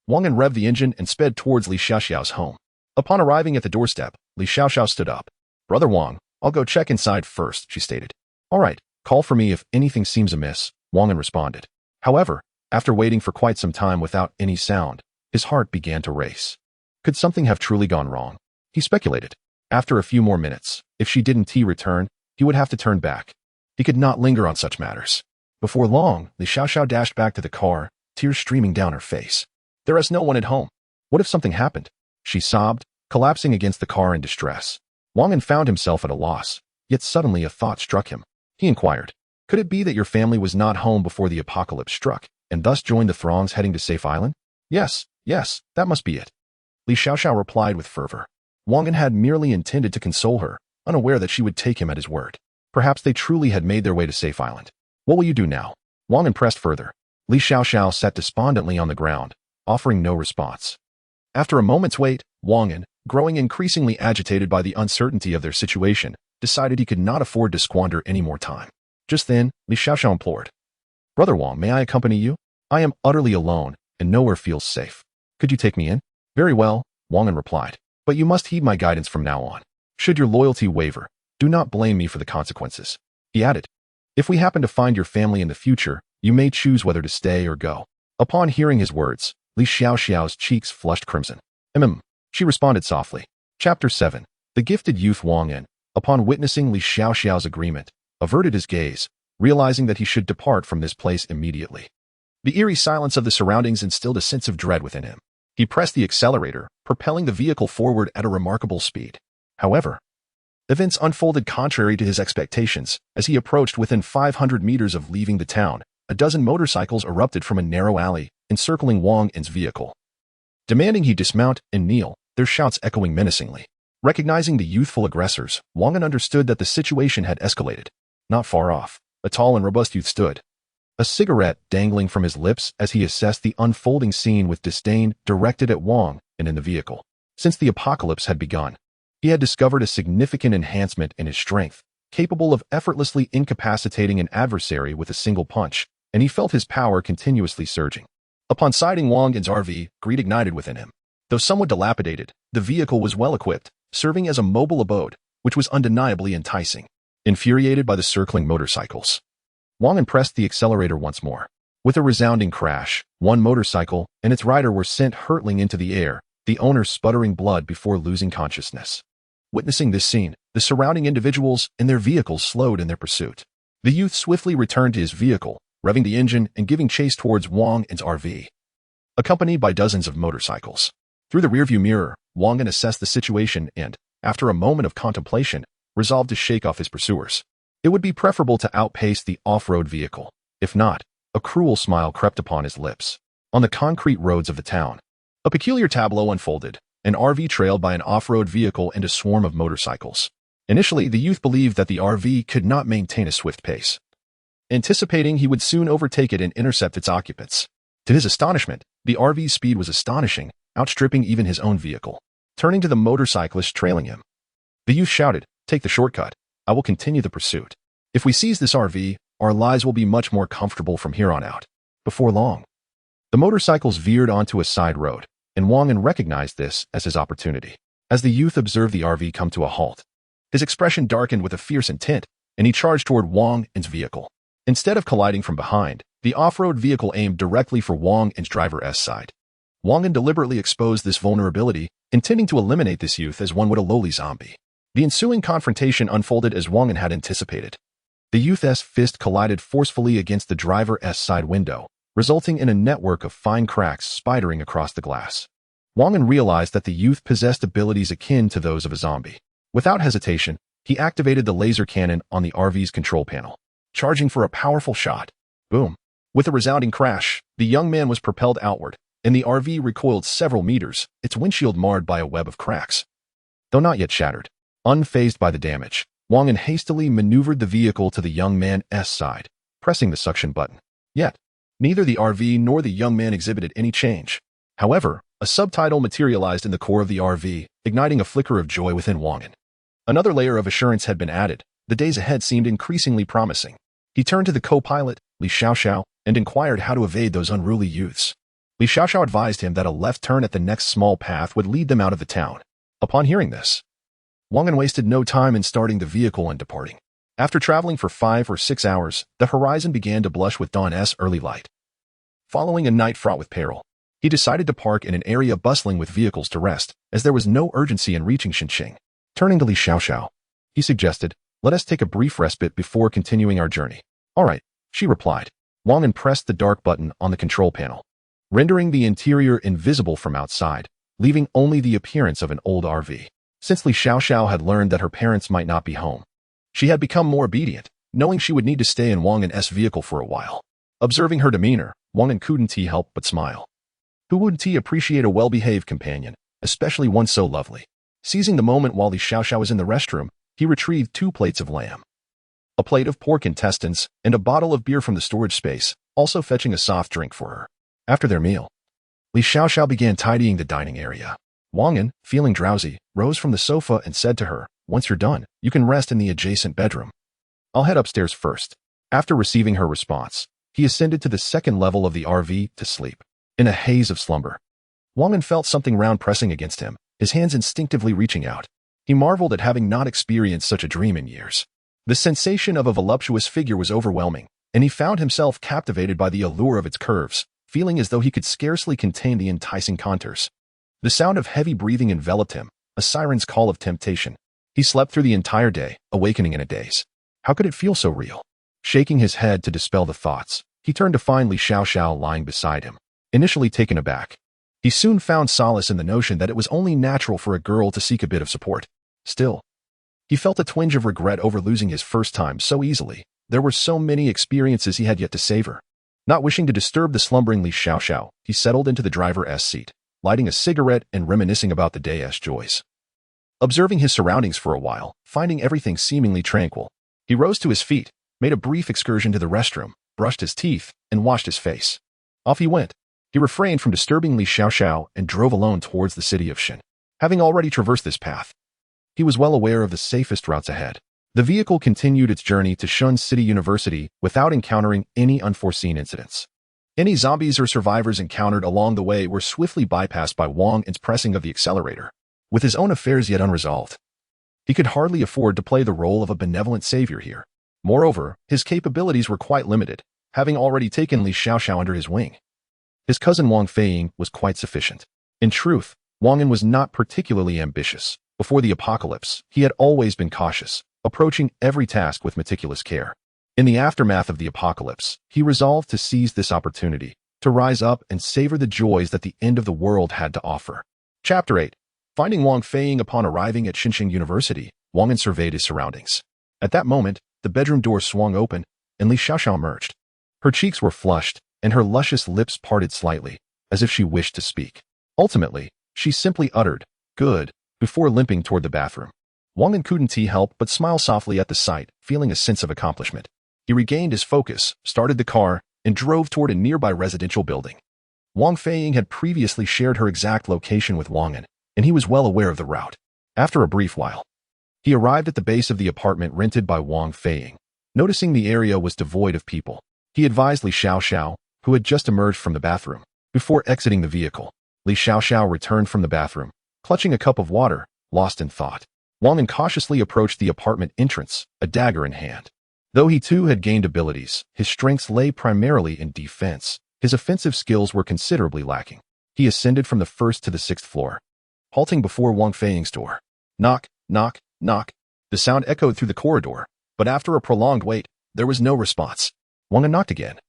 Wang An revved the engine and sped towards Li Xiaoxiao's home. Upon arriving at the doorstep, Li Xiaoxiao stood up. Brother Wang, I'll go check inside first, she stated. All right, call for me if anything seems amiss, Wang An responded. However, after waiting for quite some time without any sound, his heart began to race. Could something have truly gone wrong? He speculated. After a few more minutes, if she didn't return, he would have to turn back. He could not linger on such matters. Before long, Li Xiaoxiao dashed back to the car, tears streaming down her face. There is no one at home. What if something happened? She sobbed, collapsing against the car in distress. Wang An found himself at a loss, yet suddenly a thought struck him. He inquired, could it be that your family was not home before the apocalypse struck, and thus joined the throngs heading to Safe Island? Yes, that must be it. Li Xiaoxiao replied with fervor. Wang An had merely intended to console her, unaware that she would take him at his word. Perhaps they truly had made their way to Safe Island. What will you do now? Wang An pressed further. Li Xiaoxiao sat despondently on the ground, offering no response. After a moment's wait, Wang An, growing increasingly agitated by the uncertainty of their situation, decided he could not afford to squander any more time. Just then, Li Xiaoxiao implored. Brother Wang, may I accompany you? I am utterly alone, and nowhere feels safe. Could you take me in? Very well, Wang An replied. But you must heed my guidance from now on. Should your loyalty waver, do not blame me for the consequences. He added, if we happen to find your family in the future, you may choose whether to stay or go. Upon hearing his words, Li Xiaoxiao's cheeks flushed crimson. She responded softly. Chapter 7. The gifted youth Wang An, upon witnessing Li Xiaoxiao's agreement, averted his gaze, realizing that he should depart from this place immediately. The eerie silence of the surroundings instilled a sense of dread within him. He pressed the accelerator, propelling the vehicle forward at a remarkable speed. However, events unfolded contrary to his expectations. As he approached within 500 meters of leaving the town, a dozen motorcycles erupted from a narrow alley, encircling Wang An's vehicle, demanding he dismount and kneel, their shouts echoing menacingly. Recognizing the youthful aggressors, Wang An understood that the situation had escalated. Not far off, a tall and robust youth stood, a cigarette dangling from his lips as he assessed the unfolding scene with disdain directed at Wang and in the vehicle. Since the apocalypse had begun, he had discovered a significant enhancement in his strength, capable of effortlessly incapacitating an adversary with a single punch, and he felt his power continuously surging. Upon sighting Wang An's RV, greed ignited within him. Though somewhat dilapidated, the vehicle was well equipped, serving as a mobile abode, which was undeniably enticing. Infuriated by the circling motorcycles, Wang An pressed the accelerator once more. With a resounding crash, one motorcycle and its rider were sent hurtling into the air, the owner sputtering blood before losing consciousness. Witnessing this scene, the surrounding individuals and their vehicles slowed in their pursuit. The youth swiftly returned to his vehicle, revving the engine and giving chase towards Wang An's RV, accompanied by dozens of motorcycles. Through the rearview mirror, Wang An assessed the situation and, after a moment of contemplation, resolved to shake off his pursuers. It would be preferable to outpace the off-road vehicle. If not, a cruel smile crept upon his lips. On the concrete roads of the town, a peculiar tableau unfolded, an RV trailed by an off-road vehicle and a swarm of motorcycles. Initially, the youth believed that the RV could not maintain a swift pace, anticipating he would soon overtake it and intercept its occupants. To his astonishment, the RV's speed was astonishing, outstripping even his own vehicle. Turning to the motorcyclist trailing him, the youth shouted, "Take the shortcut. I will continue the pursuit. If we seize this RV, our lives will be much more comfortable from here on out." Before long, The motorcycles veered onto a side road, and Wang An recognized this as his opportunity. As the youth observed the RV come to a halt, his expression darkened with a fierce intent, and he charged toward Wang An's vehicle. Instead of colliding from behind, the off-road vehicle aimed directly for Wang An's driver's side. Wang An deliberately exposed this vulnerability, intending to eliminate this youth as one would a lowly zombie. The ensuing confrontation unfolded as Wang An had anticipated. The youth's fist collided forcefully against the driver's side window, resulting in a network of fine cracks spidering across the glass. Wang An realized that the youth possessed abilities akin to those of a zombie. Without hesitation, he activated the laser cannon on the RV's control panel, charging for a powerful shot. Boom! With a resounding crash, the young man was propelled outward, and the RV recoiled several meters, its windshield marred by a web of cracks. Though not yet shattered, unfazed by the damage, Wang An hastily maneuvered the vehicle to the young man's side, pressing the suction button. Yet, neither the RV nor the young man exhibited any change. However, a subtitle materialized in the core of the RV, igniting a flicker of joy within Wang An. Another layer of assurance had been added. The days ahead seemed increasingly promising. He turned to the co-pilot, Li Xiaoxiao, and inquired how to evade those unruly youths. Li Xiaoxiao advised him that a left turn at the next small path would lead them out of the town. Upon hearing this, Wang An wasted no time in starting the vehicle and departing. After traveling for 5 or 6 hours, the horizon began to blush with dawn's early light. Following a night fraught with peril, he decided to park in an area bustling with vehicles to rest, as there was no urgency in reaching Xinqing. Turning to Li Xiaoxiao, he suggested, "Let us take a brief respite before continuing our journey." "All right," she replied. Wang An pressed the dark button on the control panel, rendering the interior invisible from outside, leaving only the appearance of an old RV. Since Li Xiaoxiao had learned that her parents might not be home, she had become more obedient, knowing she would need to stay in Wang An's vehicle for a while. Observing her demeanor, Wang An couldn't help but smile. Who wouldn't appreciate a well-behaved companion, especially one so lovely? Seizing the moment while Li Xiaoxiao was in the restroom, he retrieved 2 plates of lamb, a plate of pork intestines, and a bottle of beer from the storage space, also fetching a soft drink for her. After their meal, Li Xiaoxiao began tidying the dining area. Wang An, feeling drowsy, rose from the sofa and said to her, "Once you're done, you can rest in the adjacent bedroom. I'll head upstairs first." After receiving her response, he ascended to the second level of the RV to sleep. In a haze of slumber, Wang An felt something round pressing against him, his hands instinctively reaching out. He marveled at having not experienced such a dream in years. The sensation of a voluptuous figure was overwhelming, and he found himself captivated by the allure of its curves, feeling as though he could scarcely contain the enticing contours. The sound of heavy breathing enveloped him, a siren's call of temptation. He slept through the entire day, awakening in a daze. How could it feel so real? Shaking his head to dispel the thoughts, he turned to find Li Xiaoxiao lying beside him. Initially taken aback, he soon found solace in the notion that it was only natural for a girl to seek a bit of support. Still, he felt a twinge of regret over losing his first time so easily. There were so many experiences he had yet to savor. Not wishing to disturb the slumbering Li Xiaoxiao, he settled into the driver's seat, lighting a cigarette and reminiscing about the day's joys. Observing his surroundings for a while, finding everything seemingly tranquil, he rose to his feet, made a brief excursion to the restroom, brushed his teeth, and washed his face. Off he went. He refrained from disturbing Li Xiaoxiao and drove alone towards the city of Shen. Having already traversed this path, he was well aware of the safest routes ahead. The vehicle continued its journey to Shun City University without encountering any unforeseen incidents. Any zombies or survivors encountered along the way were swiftly bypassed by Wang An's pressing of the accelerator. With his own affairs yet unresolved, he could hardly afford to play the role of a benevolent savior here. Moreover, his capabilities were quite limited, having already taken Li Xiaoxiao under his wing. His cousin Wang Feiying was quite sufficient. In truth, Wang An was not particularly ambitious. Before the apocalypse, he had always been cautious, approaching every task with meticulous care. In the aftermath of the apocalypse, he resolved to seize this opportunity, to rise up and savor the joys that the end of the world had to offer. Chapter 8. Finding Wang Feiying upon arriving at Xinqing University, Wang An surveyed his surroundings. At that moment, the bedroom door swung open, and Li Xiaoxiao emerged. Her cheeks were flushed, and her luscious lips parted slightly, as if she wished to speak. Ultimately, she simply uttered, "Good," before limping toward the bathroom. Wang An couldn't help but smile softly at the sight, feeling a sense of accomplishment. He regained his focus, started the car, and drove toward a nearby residential building. Wang Feiying had previously shared her exact location with Wang An, and he was well aware of the route. After a brief while, he arrived at the base of the apartment rented by Wang Feiying. Noticing the area was devoid of people, he advised Li Xiaoxiao, who had just emerged from the bathroom, Before exiting the vehicle, Li Xiaoxiao returned from the bathroom, clutching a cup of water, lost in thought. Wang An cautiously approached the apartment entrance, a dagger in hand. Though he too had gained abilities, his strengths lay primarily in defense. His offensive skills were considerably lacking. He ascended from the first to the sixth floor, halting before Wang Feiying's door. Knock, knock, knock. The sound echoed through the corridor, but after a prolonged wait, there was no response. Wang An knocked again.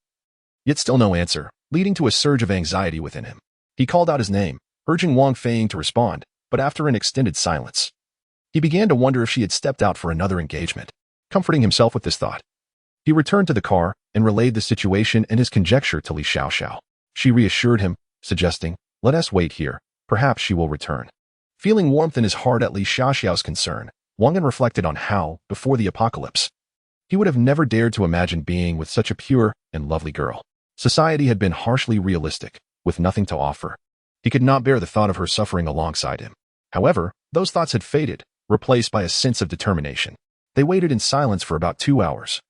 Yet still no answer, leading to a surge of anxiety within him. He called out his name, urging Wang Feiying to respond, but after an extended silence, he began to wonder if she had stepped out for another engagement. Comforting himself with this thought, he returned to the car and relayed the situation and his conjecture to Li Xiaoxiao. She reassured him, suggesting, "Let us wait here. Perhaps she will return." Feeling warmth in his heart at Li Xiaoxiao's concern, Wang An reflected on how, before the apocalypse, he would have never dared to imagine being with such a pure and lovely girl. Society had been harshly realistic, with nothing to offer. He could not bear the thought of her suffering alongside him. However, those thoughts had faded, replaced by a sense of determination. They waited in silence for about 2 hours,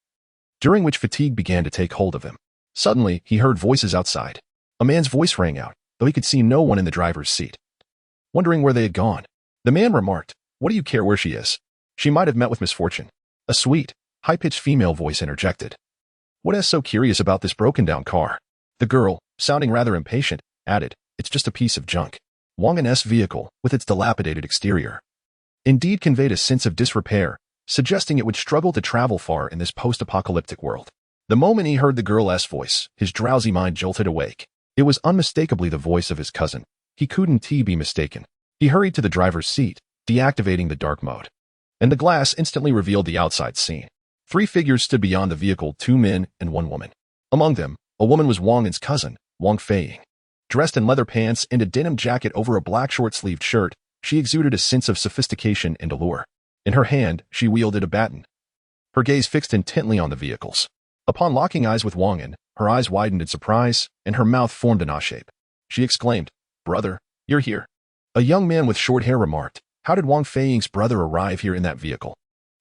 during which fatigue began to take hold of him. Suddenly, he heard voices outside. A man's voice rang out, though he could see no one in the driver's seat. Wondering where they had gone, the man remarked, "What do you care where she is? She might have met with misfortune." A sweet, high-pitched female voice interjected. "What is so curious about this broken-down car?" The girl, sounding rather impatient, added, "It's just a piece of junk." Wang An's vehicle, with its dilapidated exterior, indeed conveyed a sense of disrepair, suggesting it would struggle to travel far in this post-apocalyptic world. The moment he heard the girl's voice, his drowsy mind jolted awake. It was unmistakably the voice of his cousin. He couldn't be mistaken. He hurried to the driver's seat, deactivating the dark mode, and the glass instantly revealed the outside scene. 3 figures stood beyond the vehicle, 2 men and 1 woman. Among them, a woman was Wang An's cousin, Wang Feiying. Dressed in leather pants and a denim jacket over a black short-sleeved shirt, she exuded a sense of sophistication and allure. In her hand, she wielded a baton, her gaze fixed intently on the vehicles. Upon locking eyes with Wang An, her eyes widened in surprise, and her mouth formed an A shape. She exclaimed, "Brother, you're here." A young man with short hair remarked, "How did Wang Feiying's brother arrive here in that vehicle?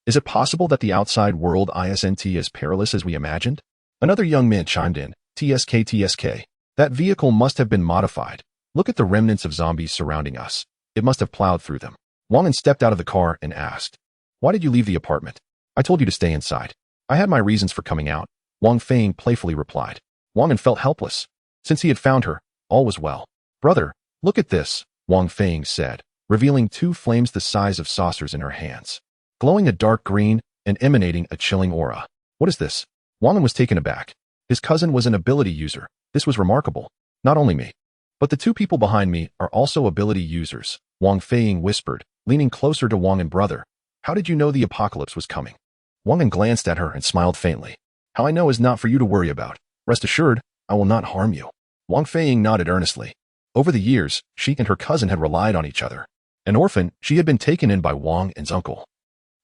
Is it possible that the outside world isn't as perilous as we imagined?" Another young man chimed in, "TSK. That vehicle must have been modified. Look at the remnants of zombies surrounding us. It must have plowed through them." Wang An stepped out of the car and asked, "Why did you leave the apartment?" "I told you to stay inside. I had my reasons for coming out," Wang Feiying playfully replied. Wang An felt helpless. Since he had found her, all was well. "Brother, look at this," Wang Feiying said, revealing 2 flames the size of saucers in her hands, glowing a dark green and emanating a chilling aura. "What is this?" Wang An was taken aback. His cousin was an ability user. This was remarkable. "Not only me, but the 2 people behind me are also ability users," Wang Feiying whispered, leaning closer to Wang An. "Brother, how did you know the apocalypse was coming?" Wang An glanced at her and smiled faintly. "How I know is not for you to worry about. Rest assured, I will not harm you." Wang Feiying nodded earnestly. Over the years, she and her cousin had relied on each other. An orphan, she had been taken in by Wang An's uncle,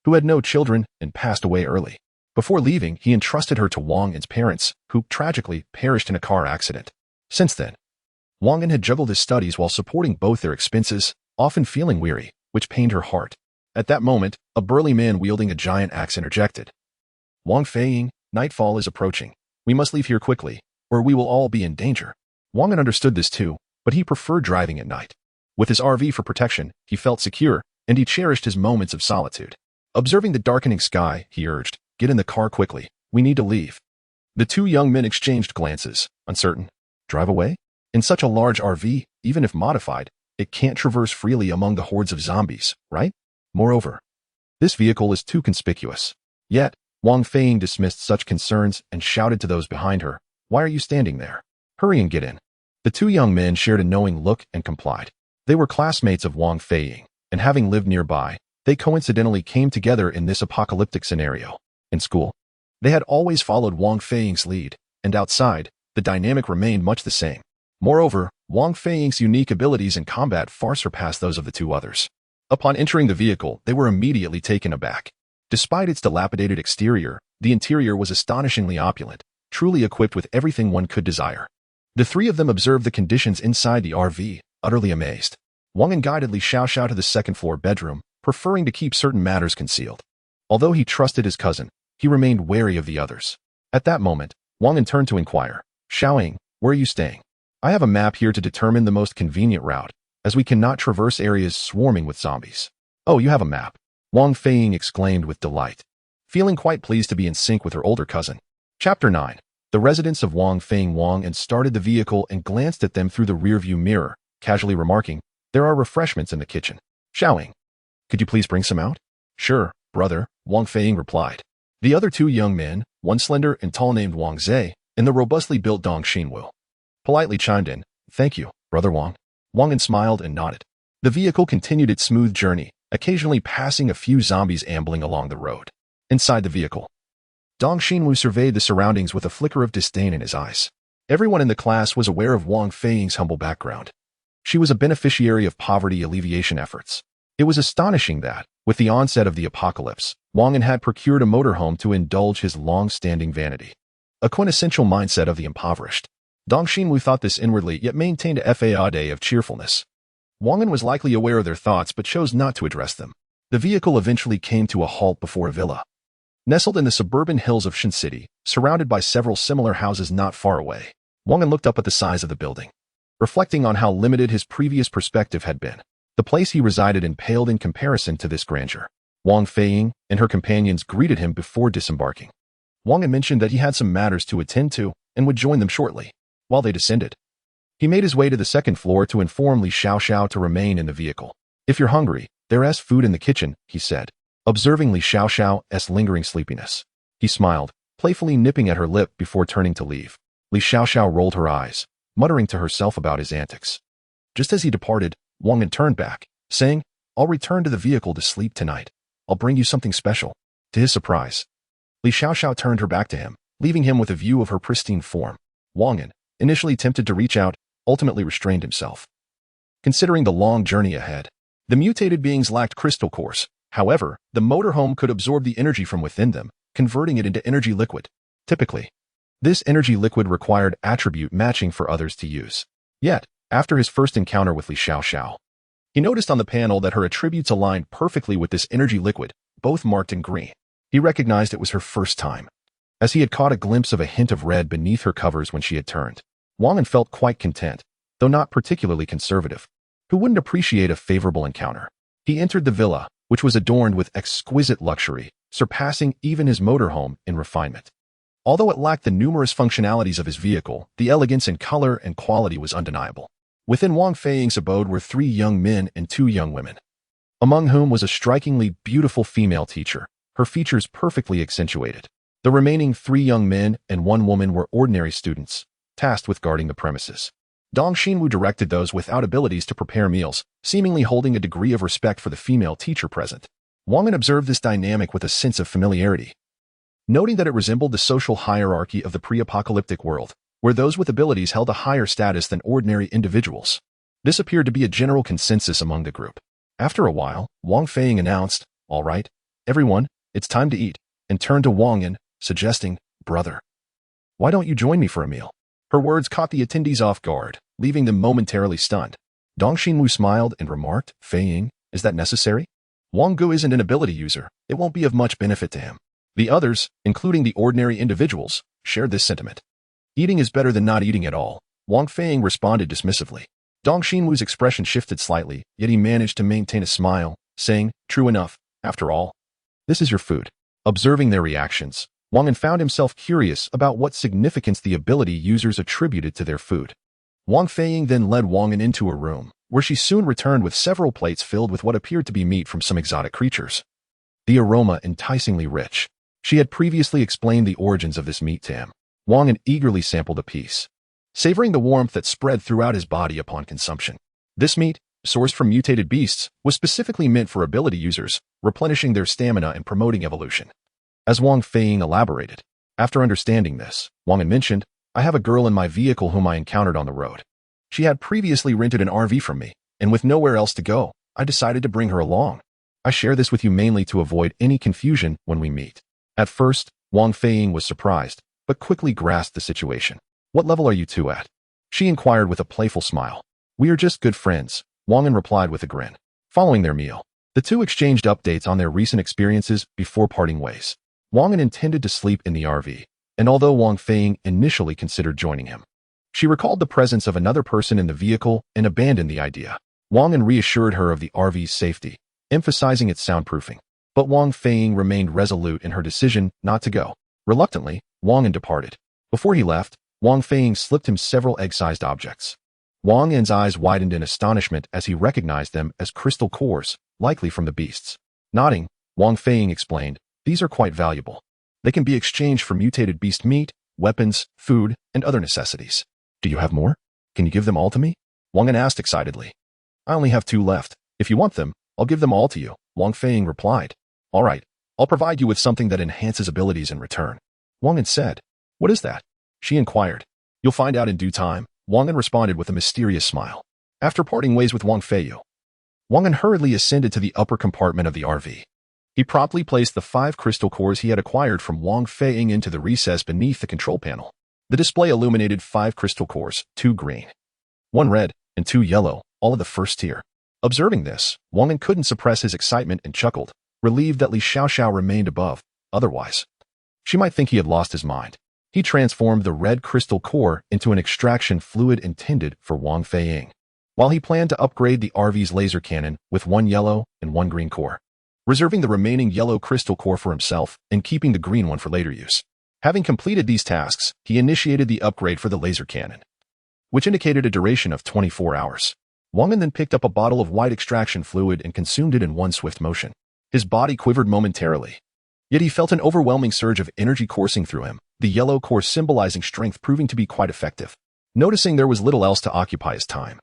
who had no children and passed away early. Before leaving, he entrusted her to Wang An's parents, who tragically perished in a car accident. Since then, Wang An had juggled his studies while supporting both their expenses, often feeling weary, which pained her heart. At that moment, a burly man wielding a giant axe interjected. "Wang Feiying, nightfall is approaching. We must leave here quickly, or we will all be in danger." Wang An understood this too, but he preferred driving at night. With his RV for protection, he felt secure, and he cherished his moments of solitude. Observing the darkening sky, he urged, "Get in the car quickly. We need to leave." The 2 young men exchanged glances, uncertain. Drive away? In such a large RV, even if modified, it can't traverse freely among the hordes of zombies, right? Moreover, this vehicle is too conspicuous. Yet, Wang Feiying dismissed such concerns and shouted to those behind her, "Why are you standing there? Hurry and get in." The 2 young men shared a knowing look and complied. They were classmates of Wang Feiying, and having lived nearby, they coincidentally came together in this apocalyptic scenario. In school, they had always followed Wang Feiying's lead, and outside, the dynamic remained much the same. Moreover, Wang Feiying's unique abilities in combat far surpassed those of the 2 others. Upon entering the vehicle, they were immediately taken aback. Despite its dilapidated exterior, the interior was astonishingly opulent, truly equipped with everything one could desire. The 3 of them observed the conditions inside the RV, utterly amazed. Wang An guided Li Xiaoxiao to the second-floor bedroom, preferring to keep certain matters concealed. Although he trusted his cousin, he remained wary of the others. At that moment, Wang An turned to inquire, "Xiaoying, where are you staying?" I have a map here to determine the most convenient route, as we cannot traverse areas swarming with zombies. Oh, you have a map. Wang Feiying exclaimed with delight, feeling quite pleased to be in sync with her older cousin. Chapter 9. The residence of Wang Feiying. Wang An started the vehicle and glanced at them through the rearview mirror, casually remarking, "There are refreshments in the kitchen. Xiaoying, could you please bring some out?" "Sure, brother," Wang Feiying replied. The other two young men, one slender and tall named Wang Zhe, and the robustly built Dong Xinwu, politely chimed in, "Thank you, brother Wang." Wang An smiled and nodded. The vehicle continued its smooth journey, occasionally passing a few zombies ambling along the road. Inside the vehicle, Dong Xinwu surveyed the surroundings with a flicker of disdain in his eyes. Everyone in the class was aware of Wang Feiying's humble background. She was a beneficiary of poverty alleviation efforts. It was astonishing that, with the onset of the apocalypse, Wang An had procured a motorhome to indulge his long-standing vanity. A quintessential mindset of the impoverished. Dong Xinwu thought this inwardly, yet maintained a facade of cheerfulness. Wang An was likely aware of their thoughts but chose not to address them. The vehicle eventually came to a halt before a villa. Nestled in the suburban hills of Shen City, surrounded by several similar houses not far away, Wang An looked up at the size of the building. Reflecting on how limited his previous perspective had been, the place he resided in paled in comparison to this grandeur. Wang Feiying and her companions greeted him before disembarking. Wang An mentioned that he had some matters to attend to and would join them shortly. While they descended, he made his way to the second floor to inform Li Xiaoxiao to remain in the vehicle. "If you're hungry, there's food in the kitchen," he said, observing Li Xiaoxiao's lingering sleepiness. He smiled, playfully nipping at her lip before turning to leave. Li Xiaoxiao rolled her eyes, muttering to herself about his antics. Just as he departed, Wang An turned back, saying, "I'll return to the vehicle to sleep tonight. I'll bring you something special." To his surprise, Li Xiaoxiao turned her back to him, leaving him with a view of her pristine form. Wang An, initially tempted to reach out, ultimately restrained himself. Considering the long journey ahead, the mutated beings lacked crystal cores. However, the motorhome could absorb the energy from within them, converting it into energy liquid. Typically, this energy liquid required attribute matching for others to use. Yet, after his first encounter with Li Xiaoxiao, he noticed on the panel that her attributes aligned perfectly with this energy liquid, both marked in green. He recognized it was her first time, as he had caught a glimpse of a hint of red beneath her covers when she had turned. Wang An felt quite content, though not particularly conservative. Who wouldn't appreciate a favorable encounter? He entered the villa, which was adorned with exquisite luxury, surpassing even his motorhome in refinement. Although it lacked the numerous functionalities of his vehicle, the elegance in color and quality was undeniable. Within Wang Feiying's abode were 3 young men and 2 young women, among whom was a strikingly beautiful female teacher, her features perfectly accentuated. The remaining 3 young men and 1 woman were ordinary students, tasked with guarding the premises. Dong Xinwu directed those without abilities to prepare meals, seemingly holding a degree of respect for the female teacher present. Wang An observed this dynamic with a sense of familiarity, noting that it resembled the social hierarchy of the pre-apocalyptic world, where those with abilities held a higher status than ordinary individuals. This appeared to be a general consensus among the group. After a while, Wang Feiying announced, "All right, everyone, it's time to eat," and turned to Wang An, suggesting, "Brother, why don't you join me for a meal?" Her words caught the attendees off guard, leaving them momentarily stunned. Dong Xinwu smiled and remarked, "Feiying, is that necessary? Wang Gu isn't an ability user. It won't be of much benefit to him." The others, including the ordinary individuals, shared this sentiment. "Eating is better than not eating at all," Wang Feiying responded dismissively. Dong Xinwu's expression shifted slightly, yet he managed to maintain a smile, saying, "True enough, after all. This is your food." Observing their reactions, Wang An found himself curious about what significance the ability users attributed to their food. Wang Feiying then led Wang An into a room, where she soon returned with several plates filled with what appeared to be meat from some exotic creatures. The aroma enticingly rich. She had previously explained the origins of this meat to him. Wang An eagerly sampled a piece, savoring the warmth that spread throughout his body upon consumption. This meat, sourced from mutated beasts, was specifically meant for ability users, replenishing their stamina and promoting evolution. As Wang Feiying elaborated, after understanding this, Wang An mentioned, "I have a girl in my vehicle whom I encountered on the road. She had previously rented an RV from me, and with nowhere else to go, I decided to bring her along. I share this with you mainly to avoid any confusion when we meet." At first, Wang Feiying was surprised, but quickly grasped the situation. "What level are you 2 at?" she inquired with a playful smile. "We are just good friends," Wang An replied with a grin. Following their meal, the two exchanged updates on their recent experiences before parting ways. Wang An intended to sleep in the RV, and although Wang Feiying initially considered joining him, She recalled the presence of another person in the vehicle and abandoned the idea. Wang An reassured her of the RV's safety, emphasizing its soundproofing. But Wang Feiying remained resolute in her decision not to go. Reluctantly, Wang An departed. Before he left, Wang Feiying slipped him several egg-sized objects. Wang An's eyes widened in astonishment as he recognized them as crystal cores, likely from the beasts. Nodding, Wang Feiying explained, "These are quite valuable. They can be exchanged for mutated beast meat, weapons, food, and other necessities." "Do you have more? Can you give them all to me?" Wang An asked excitedly. "I only have 2 left. If you want them, I'll give them all to you," Wang Feiying replied. "All right, I'll provide you with something that enhances abilities in return," Wang An said. "What is that?" she inquired. "You'll find out in due time," Wang An responded with a mysterious smile. After parting ways with Wang Feiyu, Wang An hurriedly ascended to the upper compartment of the RV. He promptly placed the 5 crystal cores he had acquired from Wang Feiying into the recess beneath the control panel. The display illuminated 5 crystal cores, 2 green, 1 red, and 2 yellow, all of the first tier. Observing this, Wang An couldn't suppress his excitement and chuckled, relieved that Li Xiaoxiao remained above. Otherwise, she might think he had lost his mind. He transformed the red crystal core into an extraction fluid intended for Wang Feiying, while he planned to upgrade the RV's laser cannon with 1 yellow and 1 green core, reserving the remaining yellow crystal core for himself and keeping the green one for later use. Having completed these tasks, he initiated the upgrade for the laser cannon, which indicated a duration of 24 hours. Wang An then picked up a bottle of white extraction fluid and consumed it in one swift motion. His body quivered momentarily, yet he felt an overwhelming surge of energy coursing through him, the yellow core symbolizing strength proving to be quite effective. Noticing there was little else to occupy his time,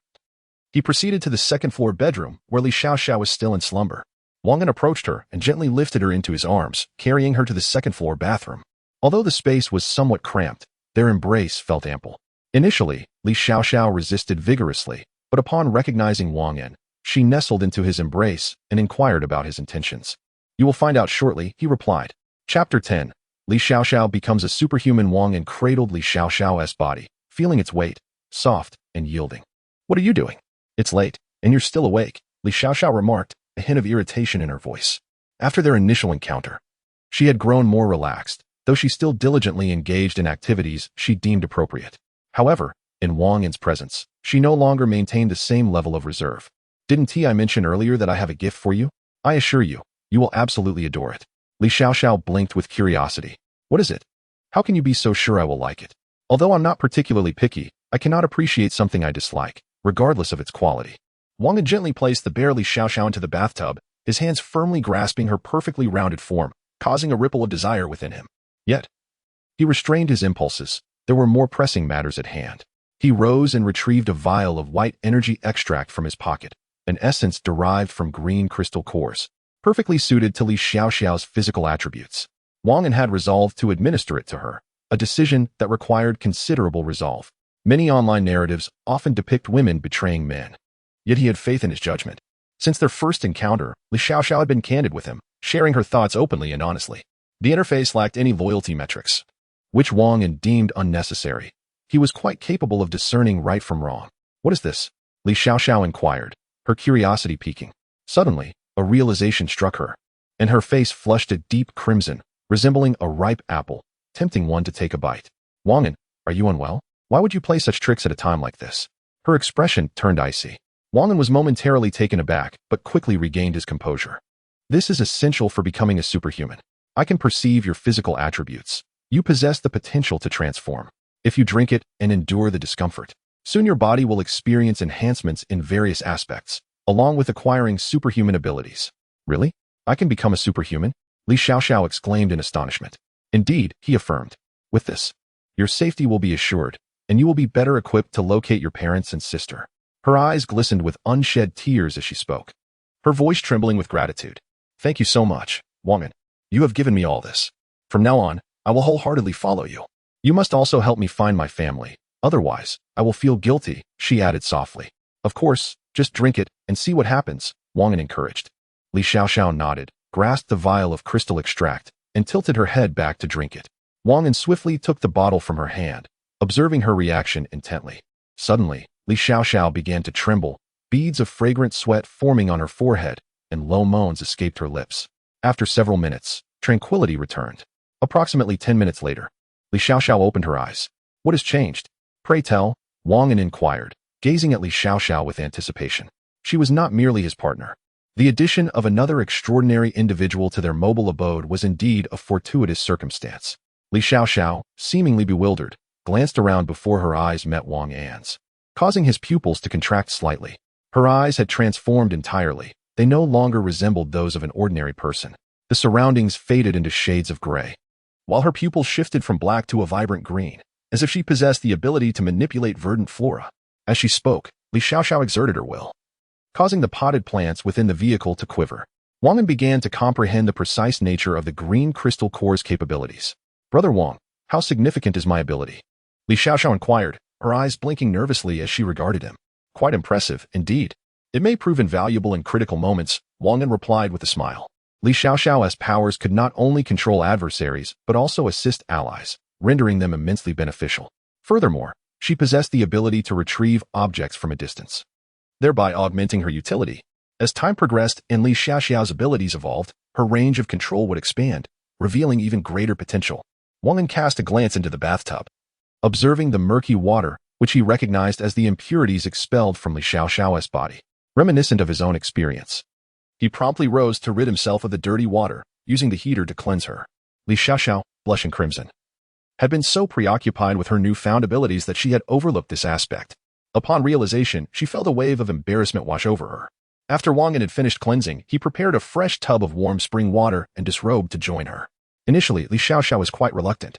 he proceeded to the second-floor bedroom where Li Xiaoxiao was still in slumber. Wang An approached her and gently lifted her into his arms, carrying her to the second-floor bathroom. Although the space was somewhat cramped, their embrace felt ample. Initially, Li Xiaoxiao resisted vigorously, but upon recognizing Wang An, she nestled into his embrace and inquired about his intentions. "You will find out shortly," he replied. Chapter 10. Li Xiaoxiao becomes a superhuman. Wang An cradled Li Xiaoxiao's body, feeling its weight, soft and yielding. "What are you doing? It's late, and you're still awake," Li Xiaoxiao remarked, a hint of irritation in her voice. After their initial encounter, she had grown more relaxed, though she still diligently engaged in activities she deemed appropriate. However, in Wang An's presence, she no longer maintained the same level of reserve. "Didn't I mention earlier that I have a gift for you? I assure you, you will absolutely adore it." Li Xiaoxiao blinked with curiosity. "What is it? How can you be so sure I will like it? Although I'm not particularly picky, I cannot appreciate something I dislike, regardless of its quality." Wang An gently placed the bare Li Xiaoxiao into the bathtub, his hands firmly grasping her perfectly rounded form, causing a ripple of desire within him. Yet, he restrained his impulses. There were more pressing matters at hand. He rose and retrieved a vial of white energy extract from his pocket, an essence derived from green crystal cores, perfectly suited to Li Xiaoxiao's physical attributes. Wang An had resolved to administer it to her, a decision that required considerable resolve. Many online narratives often depict women betraying men, yet he had faith in his judgment. Since their first encounter, Li Xiaoxiao had been candid with him, sharing her thoughts openly and honestly. The interface lacked any loyalty metrics, which Wang An deemed unnecessary. He was quite capable of discerning right from wrong. "What is this?" Li Xiaoxiao inquired, her curiosity piquing. Suddenly, a realization struck her, and her face flushed a deep crimson, resembling a ripe apple, tempting one to take a bite. "Wang An, are you unwell? Why would you play such tricks at a time like this?" Her expression turned icy. Wang An was momentarily taken aback, but quickly regained his composure. "This is essential for becoming a superhuman. I can perceive your physical attributes. You possess the potential to transform. If you drink it and endure the discomfort, soon your body will experience enhancements in various aspects, along with acquiring superhuman abilities." "Really? I can become a superhuman?" Li Xiaoxiao exclaimed in astonishment. "Indeed," he affirmed. "With this, your safety will be assured, and you will be better equipped to locate your parents and sister." Her eyes glistened with unshed tears as she spoke, her voice trembling with gratitude. "Thank you so much, Wang An. You have given me all this. From now on, I will wholeheartedly follow you. You must also help me find my family. Otherwise, I will feel guilty," she added softly. "Of course, just drink it and see what happens," Wang An encouraged. Li Xiaoxiao nodded, grasped the vial of crystal extract, and tilted her head back to drink it. Wang An swiftly took the bottle from her hand, observing her reaction intently. Suddenly, Li Xiaoxiao began to tremble, beads of fragrant sweat forming on her forehead, and low moans escaped her lips. After several minutes, tranquility returned. Approximately 10 minutes later, Li Xiaoxiao opened her eyes. "What has changed? Pray tell," Wang An inquired, gazing at Li Xiaoxiao with anticipation. She was not merely his partner. The addition of another extraordinary individual to their mobile abode was indeed a fortuitous circumstance. Li Xiaoxiao, seemingly bewildered, glanced around before her eyes met Wang An's, causing his pupils to contract slightly. Her eyes had transformed entirely. They no longer resembled those of an ordinary person. The surroundings faded into shades of gray, while her pupils shifted from black to a vibrant green, as if she possessed the ability to manipulate verdant flora. As she spoke, Li Xiaoxiao exerted her will, causing the potted plants within the vehicle to quiver. Wang An began to comprehend the precise nature of the green crystal core's capabilities. "Brother Wang, how significant is my ability?" Li Xiaoxiao inquired, her eyes blinking nervously as she regarded him. "Quite impressive, indeed. It may prove invaluable in critical moments," Wang An replied with a smile. Li Xiaoxiao's powers could not only control adversaries, but also assist allies, rendering them immensely beneficial. Furthermore, she possessed the ability to retrieve objects from a distance, thereby augmenting her utility. As time progressed and Li Xiaoxiao's abilities evolved, her range of control would expand, revealing even greater potential. Wang An cast a glance into the bathtub, observing the murky water, which he recognized as the impurities expelled from Li Xiaoxiao's body, reminiscent of his own experience. He promptly rose to rid himself of the dirty water, using the heater to cleanse her. Li Xiaoxiao, blushing crimson, had been so preoccupied with her newfound abilities that she had overlooked this aspect. Upon realization, she felt a wave of embarrassment wash over her. After Wang An had finished cleansing, he prepared a fresh tub of warm spring water and disrobed to join her. Initially, Li Xiaoxiao was quite reluctant,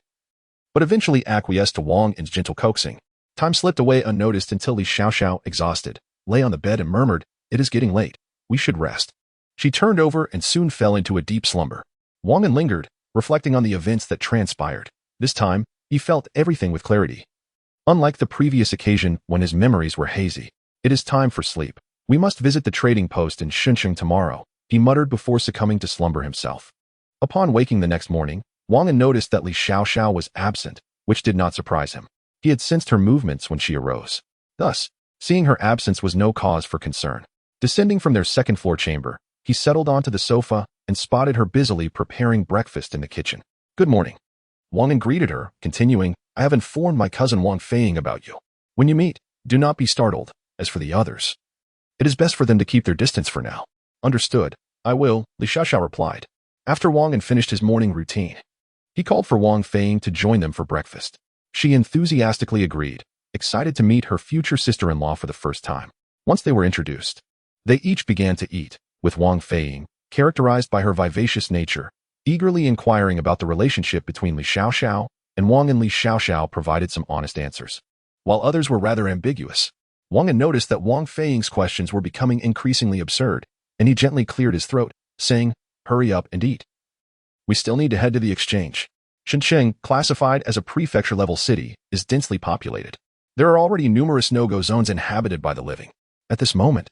but eventually acquiesced to Wang An's gentle coaxing. Time slipped away unnoticed until Li Xiaoxiao, exhausted, lay on the bed and murmured, "It is getting late. We should rest." She turned over and soon fell into a deep slumber. Wang An lingered, reflecting on the events that transpired. This time, he felt everything with clarity. Unlike the previous occasion when his memories were hazy. "It is time for sleep. We must visit the trading post in Shunsheng tomorrow," he muttered before succumbing to slumber himself. Upon waking the next morning, Wang An noticed that Li Xiaoxiao was absent, which did not surprise him. He had sensed her movements when she arose. Thus, seeing her absence was no cause for concern. Descending from their second-floor chamber, he settled onto the sofa and spotted her busily preparing breakfast in the kitchen. "Good morning." Wang An greeted her, continuing, "I have informed my cousin Wang Feiying about you. When you meet, do not be startled. As for the others, it is best for them to keep their distance for now." "Understood. I will," Li Xiaoxiao replied. After Wang An finished his morning routine, he called for Wang Feiying to join them for breakfast. She enthusiastically agreed, excited to meet her future sister-in-law for the first time. Once they were introduced, they each began to eat, with Wang Feiying, characterized by her vivacious nature, eagerly inquiring about the relationship between Li Xiaoxiao and Wang An. Li Xiaoxiao provided some honest answers, while others were rather ambiguous. Wang An noticed that Wang Feiying's questions were becoming increasingly absurd, and he gently cleared his throat, saying, "Hurry up and eat. We still need to head to the exchange." Shunsheng, classified as a prefecture-level city, is densely populated. There are already numerous no-go zones inhabited by the living. At this moment,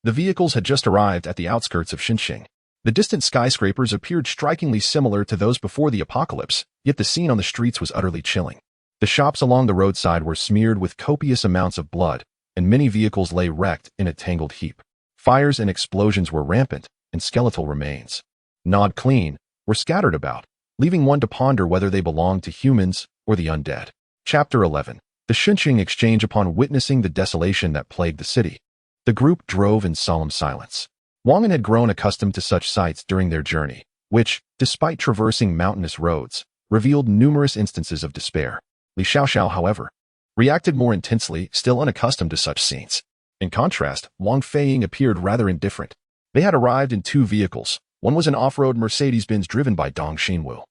the vehicles had just arrived at the outskirts of Shunsheng. The distant skyscrapers appeared strikingly similar to those before the apocalypse, yet the scene on the streets was utterly chilling. The shops along the roadside were smeared with copious amounts of blood, and many vehicles lay wrecked in a tangled heap. Fires and explosions were rampant, and skeletal remains, gnawed clean, were scattered about, leaving one to ponder whether they belonged to humans or the undead. Chapter 11. The Shunsheng Exchange. Upon witnessing the desolation that plagued the city, the group drove in solemn silence. Wang An had grown accustomed to such sights during their journey, which, despite traversing mountainous roads, revealed numerous instances of despair. Li Xiaoxiao, however, reacted more intensely, still unaccustomed to such scenes. In contrast, Wang Feiying appeared rather indifferent. They had arrived in two vehicles. One was an off-road Mercedes-Benz driven by Dong Xinwu,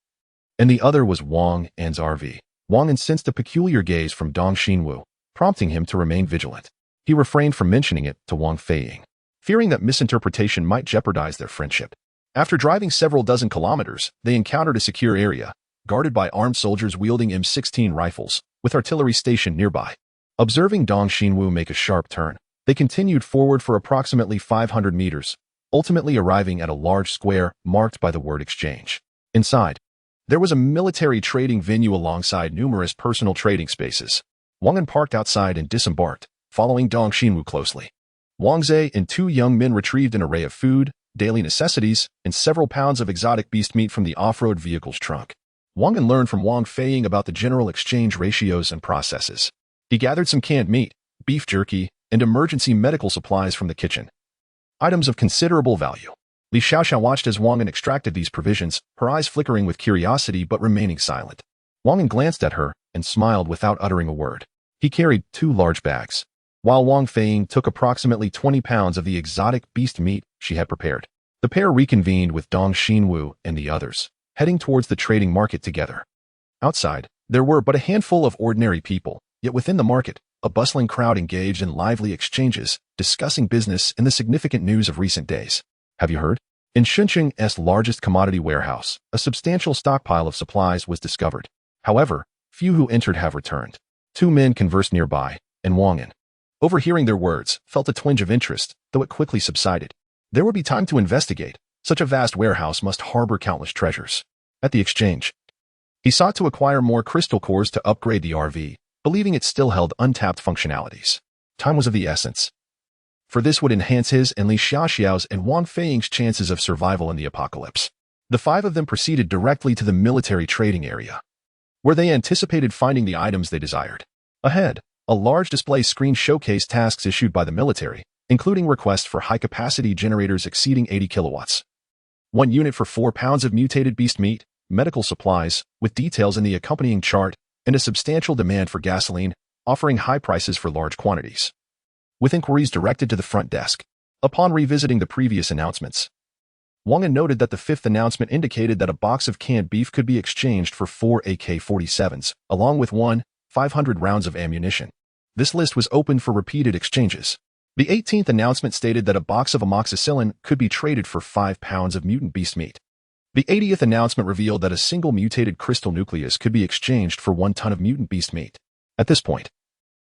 and the other was Wang An's RV. Wang An sensed a peculiar gaze from Dong Xinwu, prompting him to remain vigilant. He refrained from mentioning it to Wang Feiying, fearing that misinterpretation might jeopardize their friendship. After driving several dozen kilometers, they encountered a secure area, guarded by armed soldiers wielding M16 rifles, with artillery stationed nearby. Observing Dong Xinwu make a sharp turn, they continued forward for approximately 500 meters, ultimately arriving at a large square marked by the word exchange. Inside, there was a military trading venue alongside numerous personal trading spaces. Wang An parked outside and disembarked, following Dong Xinwu closely. Wang Zhe and two young men retrieved an array of food, daily necessities, and several pounds of exotic beast meat from the off-road vehicle's trunk. Wang An learned from Wang Feiying about the general exchange ratios and processes. He gathered some canned meat, beef jerky, and emergency medical supplies from the kitchen. Items of considerable value. Li Xiaoxiao watched as Wang An extracted these provisions, her eyes flickering with curiosity but remaining silent. Wang An glanced at her and smiled without uttering a word. He carried 2 large bags, while Wang Feiying took approximately 20 pounds of the exotic beast meat she had prepared. The pair reconvened with Dong Xinwu and the others, heading towards the trading market together. Outside, there were but a handful of ordinary people, yet within the market, a bustling crowd engaged in lively exchanges, discussing business and the significant news of recent days. Have you heard? In Shunqing's largest commodity warehouse, a substantial stockpile of supplies was discovered. However, few who entered have returned. 2 men conversed nearby, and Wang An, overhearing their words, felt a twinge of interest, though it quickly subsided. There would be time to investigate. Such a vast warehouse must harbor countless treasures. At the exchange, he sought to acquire more crystal cores to upgrade the RV, believing it still held untapped functionalities. Time was of the essence, for this would enhance his and Li Xiaoxiao's and Wang Feiying's chances of survival in the apocalypse. The 5 of them proceeded directly to the military trading area, where they anticipated finding the items they desired. Ahead, a large display screen showcased tasks issued by the military, including requests for high-capacity generators exceeding 80 kilowatts. 1 unit for 4 pounds of mutated beast meat, medical supplies, with details in the accompanying chart, and a substantial demand for gasoline, offering high prices for large quantities. With inquiries directed to the front desk, upon revisiting the previous announcements, Wang An noted that the 5th announcement indicated that a box of canned beef could be exchanged for 4 AK-47s, along with 500 rounds of ammunition. This list was open for repeated exchanges. The 18th announcement stated that a box of amoxicillin could be traded for 5 pounds of mutant beast meat. The 80th announcement revealed that a single mutated crystal nucleus could be exchanged for 1 ton of mutant beast meat. At this point,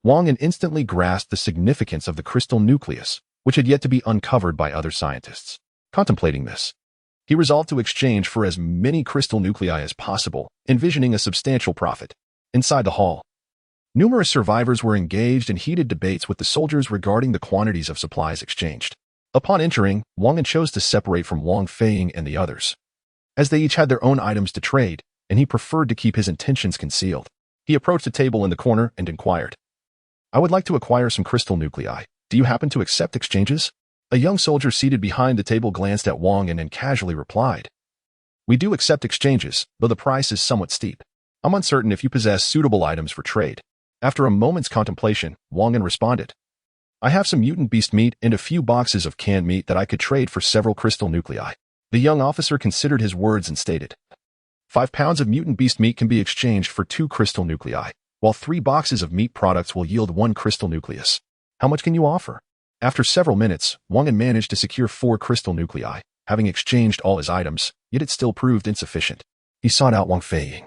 Wang An instantly grasped the significance of the crystal nucleus, which had yet to be uncovered by other scientists. Contemplating this, he resolved to exchange for as many crystal nuclei as possible, envisioning a substantial profit. Inside the hall, numerous survivors were engaged in heated debates with the soldiers regarding the quantities of supplies exchanged. Upon entering, Wang An chose to separate from Wang Feiying and the others, as they each had their own items to trade, and he preferred to keep his intentions concealed. He approached a table in the corner and inquired, "I would like to acquire some crystal nuclei. Do you happen to accept exchanges?" A young soldier seated behind the table glanced at Wang An and casually replied, "We do accept exchanges, though the price is somewhat steep. I'm uncertain if you possess suitable items for trade." After a moment's contemplation, Wang An responded, "I have some mutant beast meat and a few boxes of canned meat that I could trade for several crystal nuclei." The young officer considered his words and stated, 5 pounds of mutant beast meat can be exchanged for 2 crystal nuclei, while 3 boxes of meat products will yield 1 crystal nucleus. How much can you offer?" After several minutes, Wang An managed to secure 4 crystal nuclei, having exchanged all his items, yet it still proved insufficient. He sought out Wang Feiying,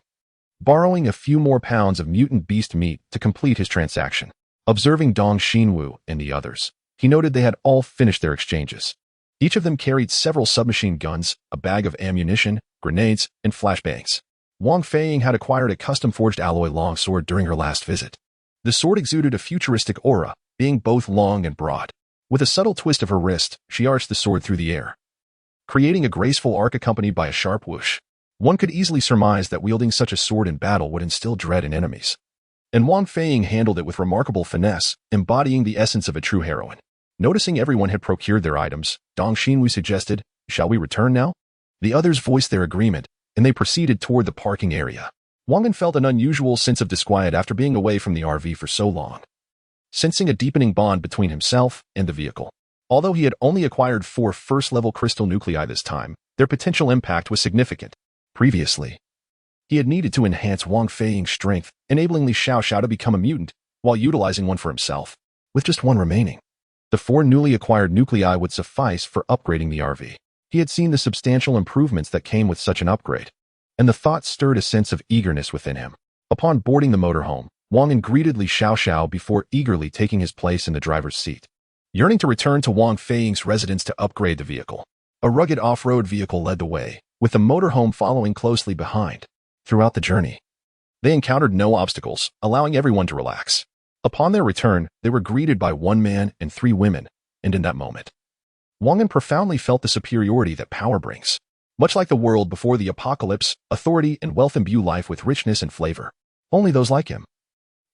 borrowing a few more pounds of mutant beast meat to complete his transaction. Observing Dong Xinwu and the others, he noted they had all finished their exchanges. Each of them carried several submachine guns, a bag of ammunition, grenades, and flashbangs. Wang Feiying had acquired a custom-forged alloy longsword during her last visit. The sword exuded a futuristic aura, being both long and broad. With a subtle twist of her wrist, she arched the sword through the air, creating a graceful arc accompanied by a sharp whoosh. One could easily surmise that wielding such a sword in battle would instill dread in enemies. And Wang Feiying handled it with remarkable finesse, embodying the essence of a true heroine. Noticing everyone had procured their items, Dong Xinwu suggested, "Shall we return now?" The others voiced their agreement, and they proceeded toward the parking area. Wang An felt an unusual sense of disquiet after being away from the RV for so long, sensing a deepening bond between himself and the vehicle. Although he had only acquired 4 first-level crystal nuclei this time, their potential impact was significant. Previously, he had needed to enhance Wang Feiying's strength, enabling Li Xiaoxiao to become a mutant, while utilizing one for himself. With just 1 remaining, the 4 newly acquired nuclei would suffice for upgrading the RV. He had seen the substantial improvements that came with such an upgrade, and the thought stirred a sense of eagerness within him. Upon boarding the motorhome, Wang An greeted Li Xiaoxiao before eagerly taking his place in the driver's seat, yearning to return to Wang Feiying's residence to upgrade the vehicle. A rugged off-road vehicle led the way, with the motorhome following closely behind. Throughout the journey, they encountered no obstacles, allowing everyone to relax. Upon their return, they were greeted by 1 man and 3 women, and in that moment, Wang An profoundly felt the superiority that power brings. Much like the world before the apocalypse, authority and wealth imbue life with richness and flavor. Only those like him,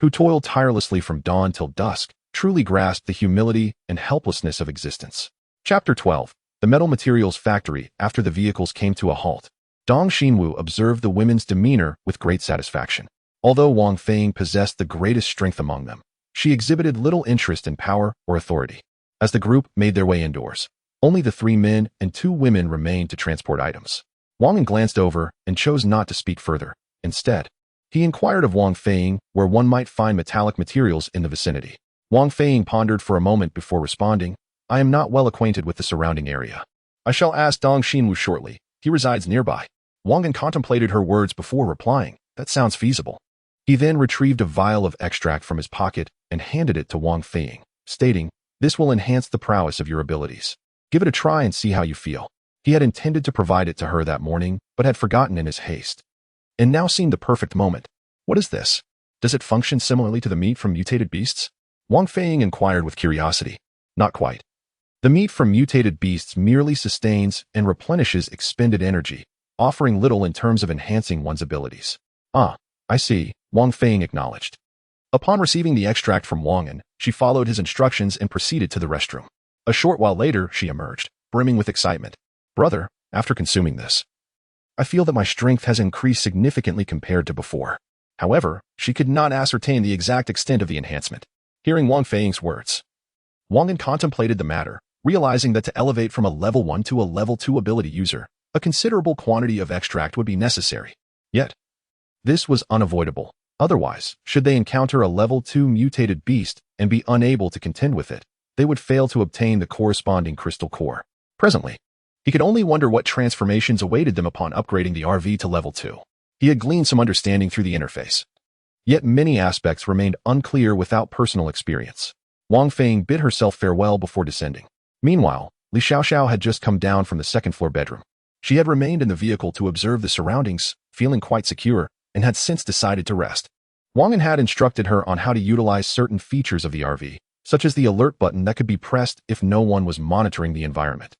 who toiled tirelessly from dawn till dusk, truly grasped the humility and helplessness of existence. Chapter 12. The Metal Materials Factory. After the vehicles came to a halt, Dong Xinwu observed the women's demeanor with great satisfaction. Although Wang Feng possessed the greatest strength among them, she exhibited little interest in power or authority. As the group made their way indoors, only the 3 men and 2 women remained to transport items. Wang An glanced over and chose not to speak further. Instead, he inquired of Wang Feng where one might find metallic materials in the vicinity. Wang Feng pondered for a moment before responding, "I am not well acquainted with the surrounding area. I shall ask Dong Xinwu shortly. He resides nearby." Wang An contemplated her words before replying, "That sounds feasible." He then retrieved a vial of extract from his pocket and handed it to Wang Feng, stating, "This will enhance the prowess of your abilities. Give it a try and see how you feel." He had intended to provide it to her that morning, but had forgotten in his haste. And now seemed the perfect moment. "What is this? Does it function similarly to the meat from mutated beasts?" Wang Feng inquired with curiosity. "Not quite. The meat from mutated beasts merely sustains and replenishes expended energy, offering little in terms of enhancing one's abilities." "Ah, I see," Wang Feng acknowledged. Upon receiving the extract from Wang An, she followed his instructions and proceeded to the restroom. A short while later, she emerged, brimming with excitement. "Brother, after consuming this, I feel that my strength has increased significantly compared to before." However, she could not ascertain the exact extent of the enhancement. Hearing Wang Feng's words, Wang An contemplated the matter, realizing that to elevate from a level 1 to a level 2 ability user, a considerable quantity of extract would be necessary. Yet, this was unavoidable. Otherwise, should they encounter a level 2 mutated beast and be unable to contend with it, they would fail to obtain the corresponding crystal core. Presently, he could only wonder what transformations awaited them upon upgrading the RV to level 2. He had gleaned some understanding through the interface. Yet many aspects remained unclear without personal experience. Wang Feng bid herself farewell before descending. Meanwhile, Li Xiaoxiao had just come down from the second-floor bedroom. She had remained in the vehicle to observe the surroundings, feeling quite secure, and had since decided to rest. Wang An had instructed her on how to utilize certain features of the RV, such as the alert button that could be pressed if no one was monitoring the environment.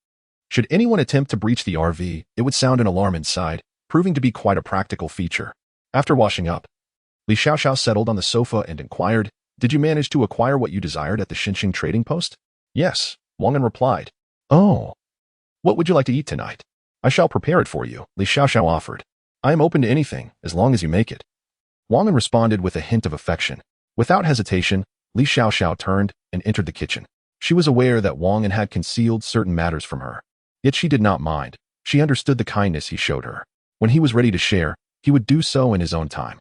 Should anyone attempt to breach the RV, it would sound an alarm inside, proving to be quite a practical feature. After washing up, Li Xiaoxiao settled on the sofa and inquired, "Did you manage to acquire what you desired at the Xinxing trading post?" "Yes," Wang An replied. "Oh. What would you like to eat tonight?" "I shall prepare it for you," Li Xiaoxiao offered. "I am open to anything, as long as you make it." Wang An responded with a hint of affection. Without hesitation, Li Xiaoxiao turned and entered the kitchen. She was aware that Wang An had concealed certain matters from her. Yet she did not mind. She understood the kindness he showed her. When he was ready to share, he would do so in his own time.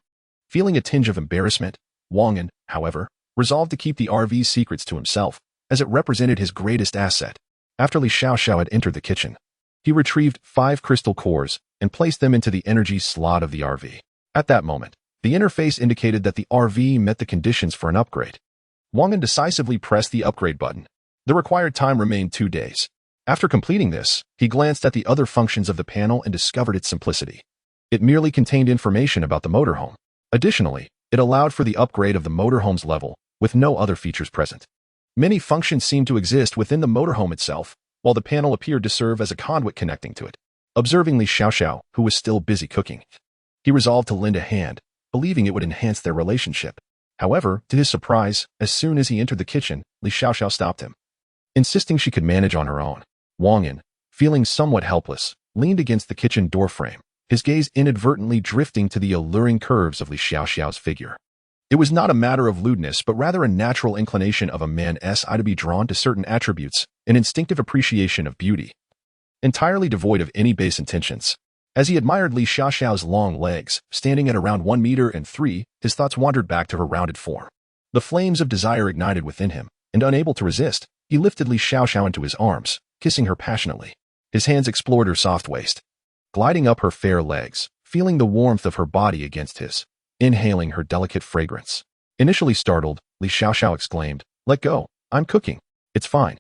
Feeling a tinge of embarrassment, Wang An, however, resolved to keep the RV's secrets to himself, as it represented his greatest asset. After Li Xiaoxiao had entered the kitchen, he retrieved 5 crystal cores and placed them into the energy slot of the RV. At that moment, the interface indicated that the RV met the conditions for an upgrade. Wang An decisively pressed the upgrade button. The required time remained 2 days. After completing this, he glanced at the other functions of the panel and discovered its simplicity. It merely contained information about the motorhome. Additionally, it allowed for the upgrade of the motorhome's level, with no other features present. Many functions seemed to exist within the motorhome itself, while the panel appeared to serve as a conduit connecting to it. Observing Li Xiaoxiao, who was still busy cooking, he resolved to lend a hand, believing it would enhance their relationship. However, to his surprise, as soon as he entered the kitchen, Li Xiaoxiao stopped him, insisting she could manage on her own. Wang An, feeling somewhat helpless, leaned against the kitchen doorframe, his gaze inadvertently drifting to the alluring curves of Li Xiaoxiao's figure. It was not a matter of lewdness, but rather a natural inclination of a man's eye to be drawn to certain attributes, an instinctive appreciation of beauty, entirely devoid of any base intentions. As he admired Li Xiaoxiao's long legs, standing at around 1 meter and 3, his thoughts wandered back to her rounded form. The flames of desire ignited within him, and unable to resist, he lifted Li Xiaoxiao into his arms, kissing her passionately. His hands explored her soft waist, gliding up her fair legs, feeling the warmth of her body against his, inhaling her delicate fragrance. Initially startled, Li Xiaoxiao exclaimed, "Let go, I'm cooking. It's fine.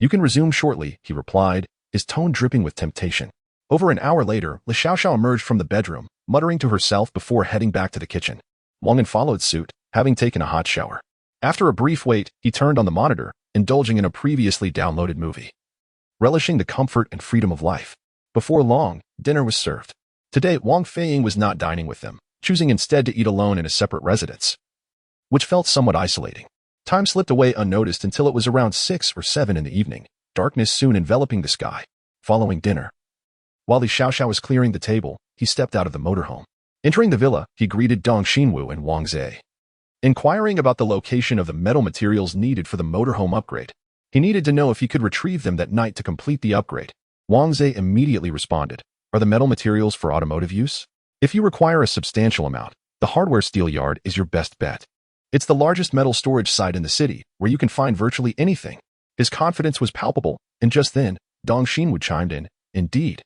You can resume shortly," he replied, his tone dripping with temptation. Over an hour later, Li Xiaoxiao emerged from the bedroom, muttering to herself before heading back to the kitchen. Wang An followed suit, having taken a hot shower. After a brief wait, he turned on the monitor, indulging in a previously downloaded movie, relishing the comfort and freedom of life. Before long, dinner was served. Today, Wang Feng was not dining with them, choosing instead to eat alone in a separate residence. which felt somewhat isolating. Time slipped away unnoticed until it was around 6 or 7 in the evening, darkness soon enveloping the sky. Following dinner, while Li Xiaoxiao was clearing the table, he stepped out of the motorhome. Entering the villa, he greeted Dong Xinwu and Wang Zhe, inquiring about the location of the metal materials needed for the motorhome upgrade. He needed to know if he could retrieve them that night to complete the upgrade. Wang Zhe immediately responded, "Are the metal materials for automotive use? If you require a substantial amount, the hardware steel yard is your best bet. It's the largest metal storage site in the city, where you can find virtually anything." His confidence was palpable, and just then, Dong Xinwu chimed in, "Indeed.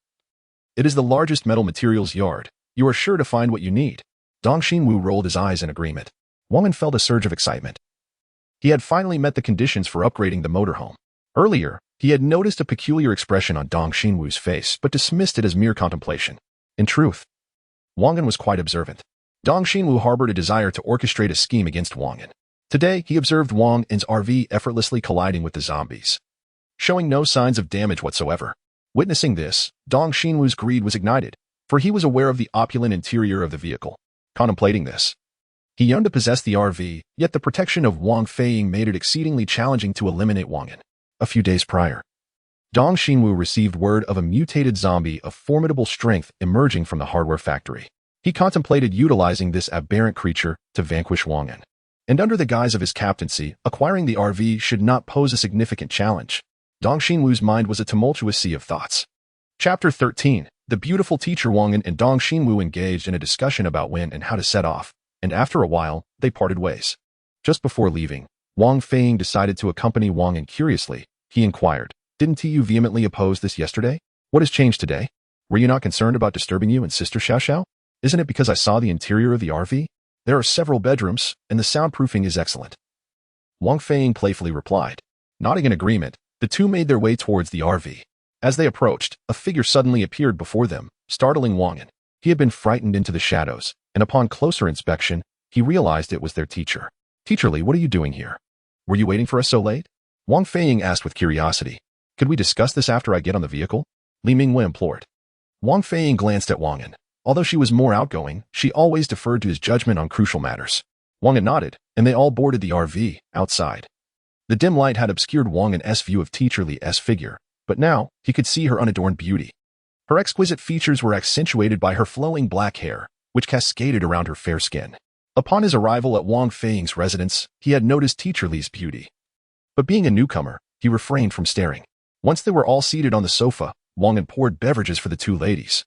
It is the largest metal materials yard. You are sure to find what you need." Dong Xinwu rolled his eyes in agreement. Wang An felt a surge of excitement. He had finally met the conditions for upgrading the motorhome. Earlier, he had noticed a peculiar expression on Dong Xinwu's face but dismissed it as mere contemplation. In truth, Wang An was quite observant. Dong Xinwu harbored a desire to orchestrate a scheme against Wang An. Today, he observed Wang An's RV effortlessly colliding with the zombies, showing no signs of damage whatsoever. Witnessing this, Dong Xinwu's greed was ignited, for he was aware of the opulent interior of the vehicle. Contemplating this, he yearned to possess the RV, yet the protection of Wang Feiying made it exceedingly challenging to eliminate Wang An. A few days prior, Dong Xinwu received word of a mutated zombie of formidable strength emerging from the hardware factory. He contemplated utilizing this aberrant creature to vanquish Wang An. And under the guise of his captaincy, acquiring the RV should not pose a significant challenge. Dong Xinwu's mind was a tumultuous sea of thoughts. Chapter 13. The beautiful teacher Wang An and Dong Xinwu engaged in a discussion about when and how to set off, and after a while, they parted ways. Just before leaving, Wang Feiying decided to accompany Wang An curiously. He inquired, "Didn't you vehemently oppose this yesterday? What has changed today? Were you not concerned about disturbing you and Sister Xiaoxiao? Isn't it because I saw the interior of the RV? There are several bedrooms, and the soundproofing is excellent." Wang Feiying playfully replied. Nodding in agreement, the two made their way towards the RV. As they approached, a figure suddenly appeared before them, startling Wang An. He had been frightened into the shadows, and upon closer inspection, he realized it was their teacher. "Teacher Li, what are you doing here? Were you waiting for us so late?" Wang Feiying asked with curiosity. "Could we discuss this after I get on the vehicle?" Li Mingwei implored. Wang Feiying glanced at Wang An. Although she was more outgoing, she always deferred to his judgment on crucial matters. Wang An nodded, and they all boarded the RV, outside. The dim light had obscured Wang An's view of Teacher Li's figure, but now he could see her unadorned beauty. Her exquisite features were accentuated by her flowing black hair, which cascaded around her fair skin. Upon his arrival at Wang Feiying's residence, he had noticed Teacher Li's beauty. But being a newcomer, he refrained from staring. Once they were all seated on the sofa, Wang An poured beverages for the two ladies,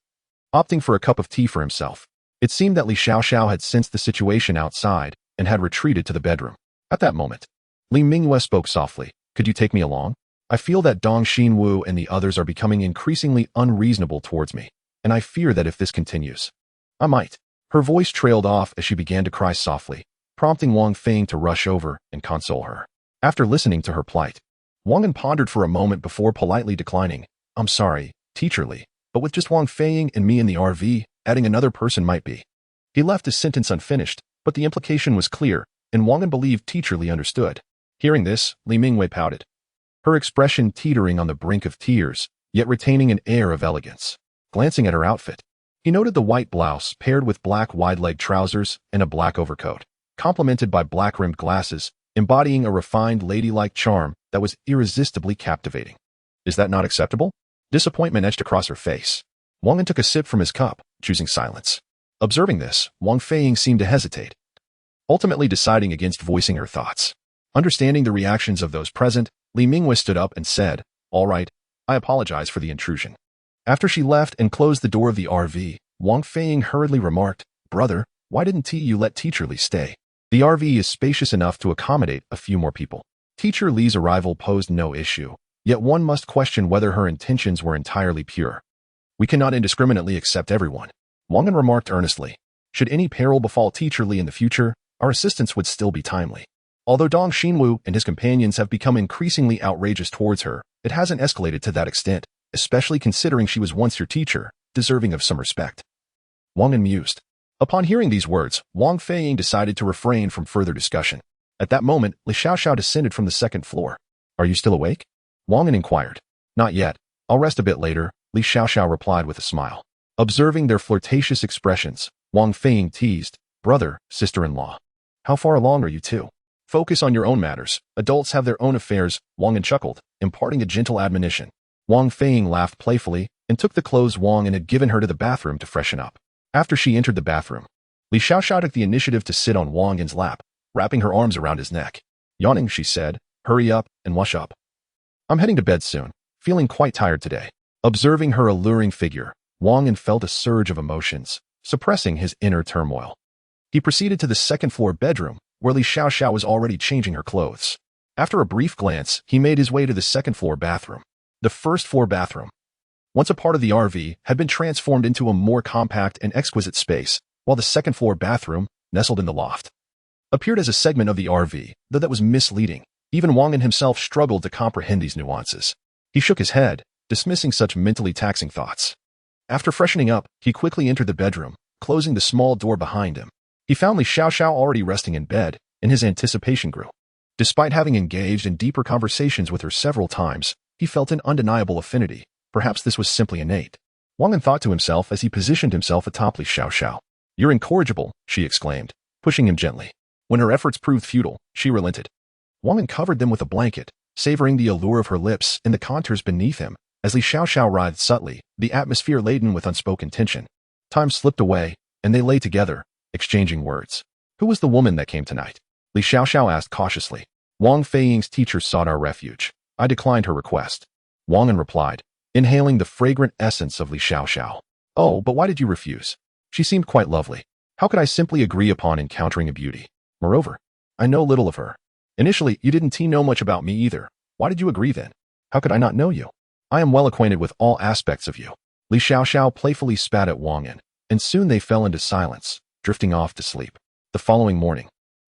opting for a cup of tea for himself. It seemed that Li Xiaoxiao had sensed the situation outside and had retreated to the bedroom. At that moment, Li Mingwei spoke softly. "Could you take me along? I feel that Dong Xinwu and the others are becoming increasingly unreasonable towards me, and I fear that if this continues, I might." Her voice trailed off as she began to cry softly, prompting Wang Feiying to rush over and console her. After listening to her plight, Wang An pondered for a moment before politely declining. "I'm sorry, Teacher Li, but with just Wang Feiying and me in the RV, adding another person might be." He left his sentence unfinished, but the implication was clear, and Wang An believed Teacher Li understood. Hearing this, Li Mingwei pouted, her expression teetering on the brink of tears, yet retaining an air of elegance. Glancing at her outfit, he noted the white blouse paired with black wide-leg trousers and a black overcoat, complemented by black-rimmed glasses, embodying a refined ladylike charm that was irresistibly captivating. "Is that not acceptable?" Disappointment etched across her face. Wang An took a sip from his cup, choosing silence. Observing this, Wang Feiying seemed to hesitate, ultimately deciding against voicing her thoughts. Understanding the reactions of those present, Li Mingwei stood up and said, "All right, I apologize for the intrusion." After she left and closed the door of the RV, Wang Feiying hurriedly remarked, "Brother, why didn't you let Teacher Li stay? The RV is spacious enough to accommodate a few more people." Teacher Li's arrival posed no issue, yet one must question whether her intentions were entirely pure. "We cannot indiscriminately accept everyone," Wang An remarked earnestly. "Should any peril befall Teacher Li in the future, our assistance would still be timely." Although Dong Xinwu and his companions have become increasingly outrageous towards her, it hasn't escalated to that extent, especially considering she was once your teacher, deserving of some respect. Wang An mused. Upon hearing these words, Wang Feiying decided to refrain from further discussion. At that moment, Li Xiaoxiao descended from the second floor. "Are you still awake?" Wang An inquired. "Not yet. I'll rest a bit later," Li Xiaoxiao replied with a smile. Observing their flirtatious expressions, Wang Feiying teased, "Brother, sister-in-law, How far along are you two? Focus on your own matters. Adults have their own affairs, Wang An chuckled, imparting a gentle admonition. Wang Feiying laughed playfully and took the clothes Wang An had given her to the bathroom to freshen up. After she entered the bathroom, Li Xiaoxiao took the initiative to sit on Wang An's lap, wrapping her arms around his neck. Yawning, she said, "Hurry up and wash up. I'm heading to bed soon, feeling quite tired today." Observing her alluring figure, Wang An felt a surge of emotions, suppressing his inner turmoil. He proceeded to the second-floor bedroom, where Li Xiaoxiao was already changing her clothes. After a brief glance, he made his way to the second-floor bathroom. The first-floor bathroom, once a part of the RV, had been transformed into a more compact and exquisite space, while the second-floor bathroom, nestled in the loft, appeared as a segment of the RV, though that was misleading. Even Wang An himself struggled to comprehend these nuances. He shook his head, dismissing such mentally taxing thoughts. After freshening up, he quickly entered the bedroom, closing the small door behind him. He found Li Xiaoxiao already resting in bed, and his anticipation grew. Despite having engaged in deeper conversations with her several times, he felt an undeniable affinity. Perhaps this was simply innate. Wang An thought to himself as he positioned himself atop Li Xiaoxiao. "You're incorrigible," she exclaimed, pushing him gently. When her efforts proved futile, she relented. Wang An covered them with a blanket, savoring the allure of her lips and the contours beneath him. As Li Xiaoxiao writhed subtly, the atmosphere laden with unspoken tension. Time slipped away, and they lay together, exchanging words. "Who was the woman that came tonight?" Li Xiaoxiao asked cautiously. "Wang Feiying's teacher sought our refuge. I declined her request." Wang An replied, inhaling the fragrant essence of Li Xiaoxiao. "Oh, but why did you refuse? She seemed quite lovely. How could I simply agree upon encountering a beauty? Moreover, I know little of her. Initially, you didn't know much about me either. Why did you agree then? How could I not know you? I am well acquainted with all aspects of you." Li Xiaoxiao playfully spat at Wang An, and soon they fell into silence, drifting off to sleep. The following morning,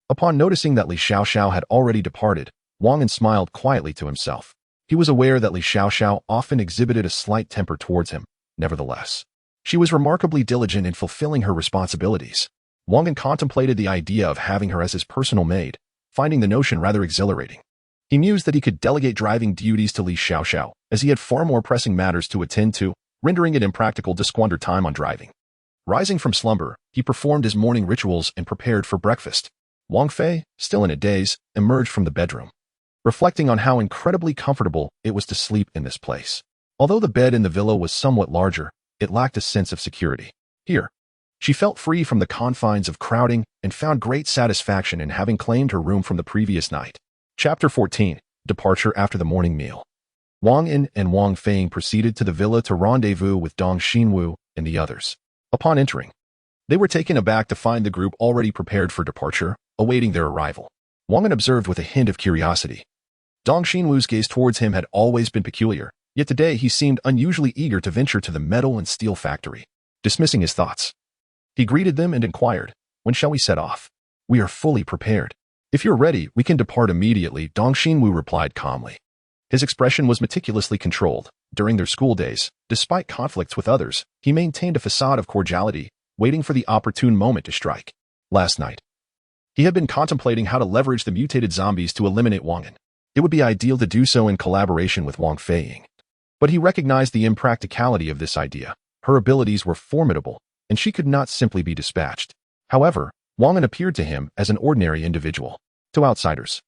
upon noticing that Li Xiaoxiao had already departed, Wang An smiled quietly to himself. He was aware that Li Xiaoxiao often exhibited a slight temper towards him. Nevertheless, she was remarkably diligent in fulfilling her responsibilities. Wang An contemplated the idea of having her as his personal maid, finding the notion rather exhilarating. He mused that he could delegate driving duties to Li Xiaoxiao, as he had far more pressing matters to attend to, rendering it impractical to squander time on driving. Rising from slumber, he performed his morning rituals and prepared for breakfast. Wang Fei, still in a daze, emerged from the bedroom, reflecting on how incredibly comfortable it was to sleep in this place. Although the bed in the villa was somewhat larger, it lacked a sense of security. Here, she felt free from the confines of crowding and found great satisfaction in having claimed her room from the previous night. Chapter 14. Departure after the morning meal. Wang An and Wang Feiying proceeded to the villa to rendezvous with Dong Xinwu and the others. Upon entering, they were taken aback to find the group already prepared for departure, awaiting their arrival. Wang An observed with a hint of curiosity. Dong Xinwu's gaze towards him had always been peculiar, yet today he seemed unusually eager to venture to the metal and steel factory. Dismissing his thoughts, he greeted them and inquired, "When shall we set off?" "We are fully prepared. If you're ready, we can depart immediately," Dong Xinwu replied calmly. His expression was meticulously controlled. During their school days, despite conflicts with others, he maintained a facade of cordiality, waiting for the opportune moment to strike. Last night, he had been contemplating how to leverage the mutated zombies to eliminate Wang An. It would be ideal to do so in collaboration with Wang Feiying. But he recognized the impracticality of this idea. Her abilities were formidable, and she could not simply be dispatched. However, Wang An appeared to him as an ordinary individual. To outsiders,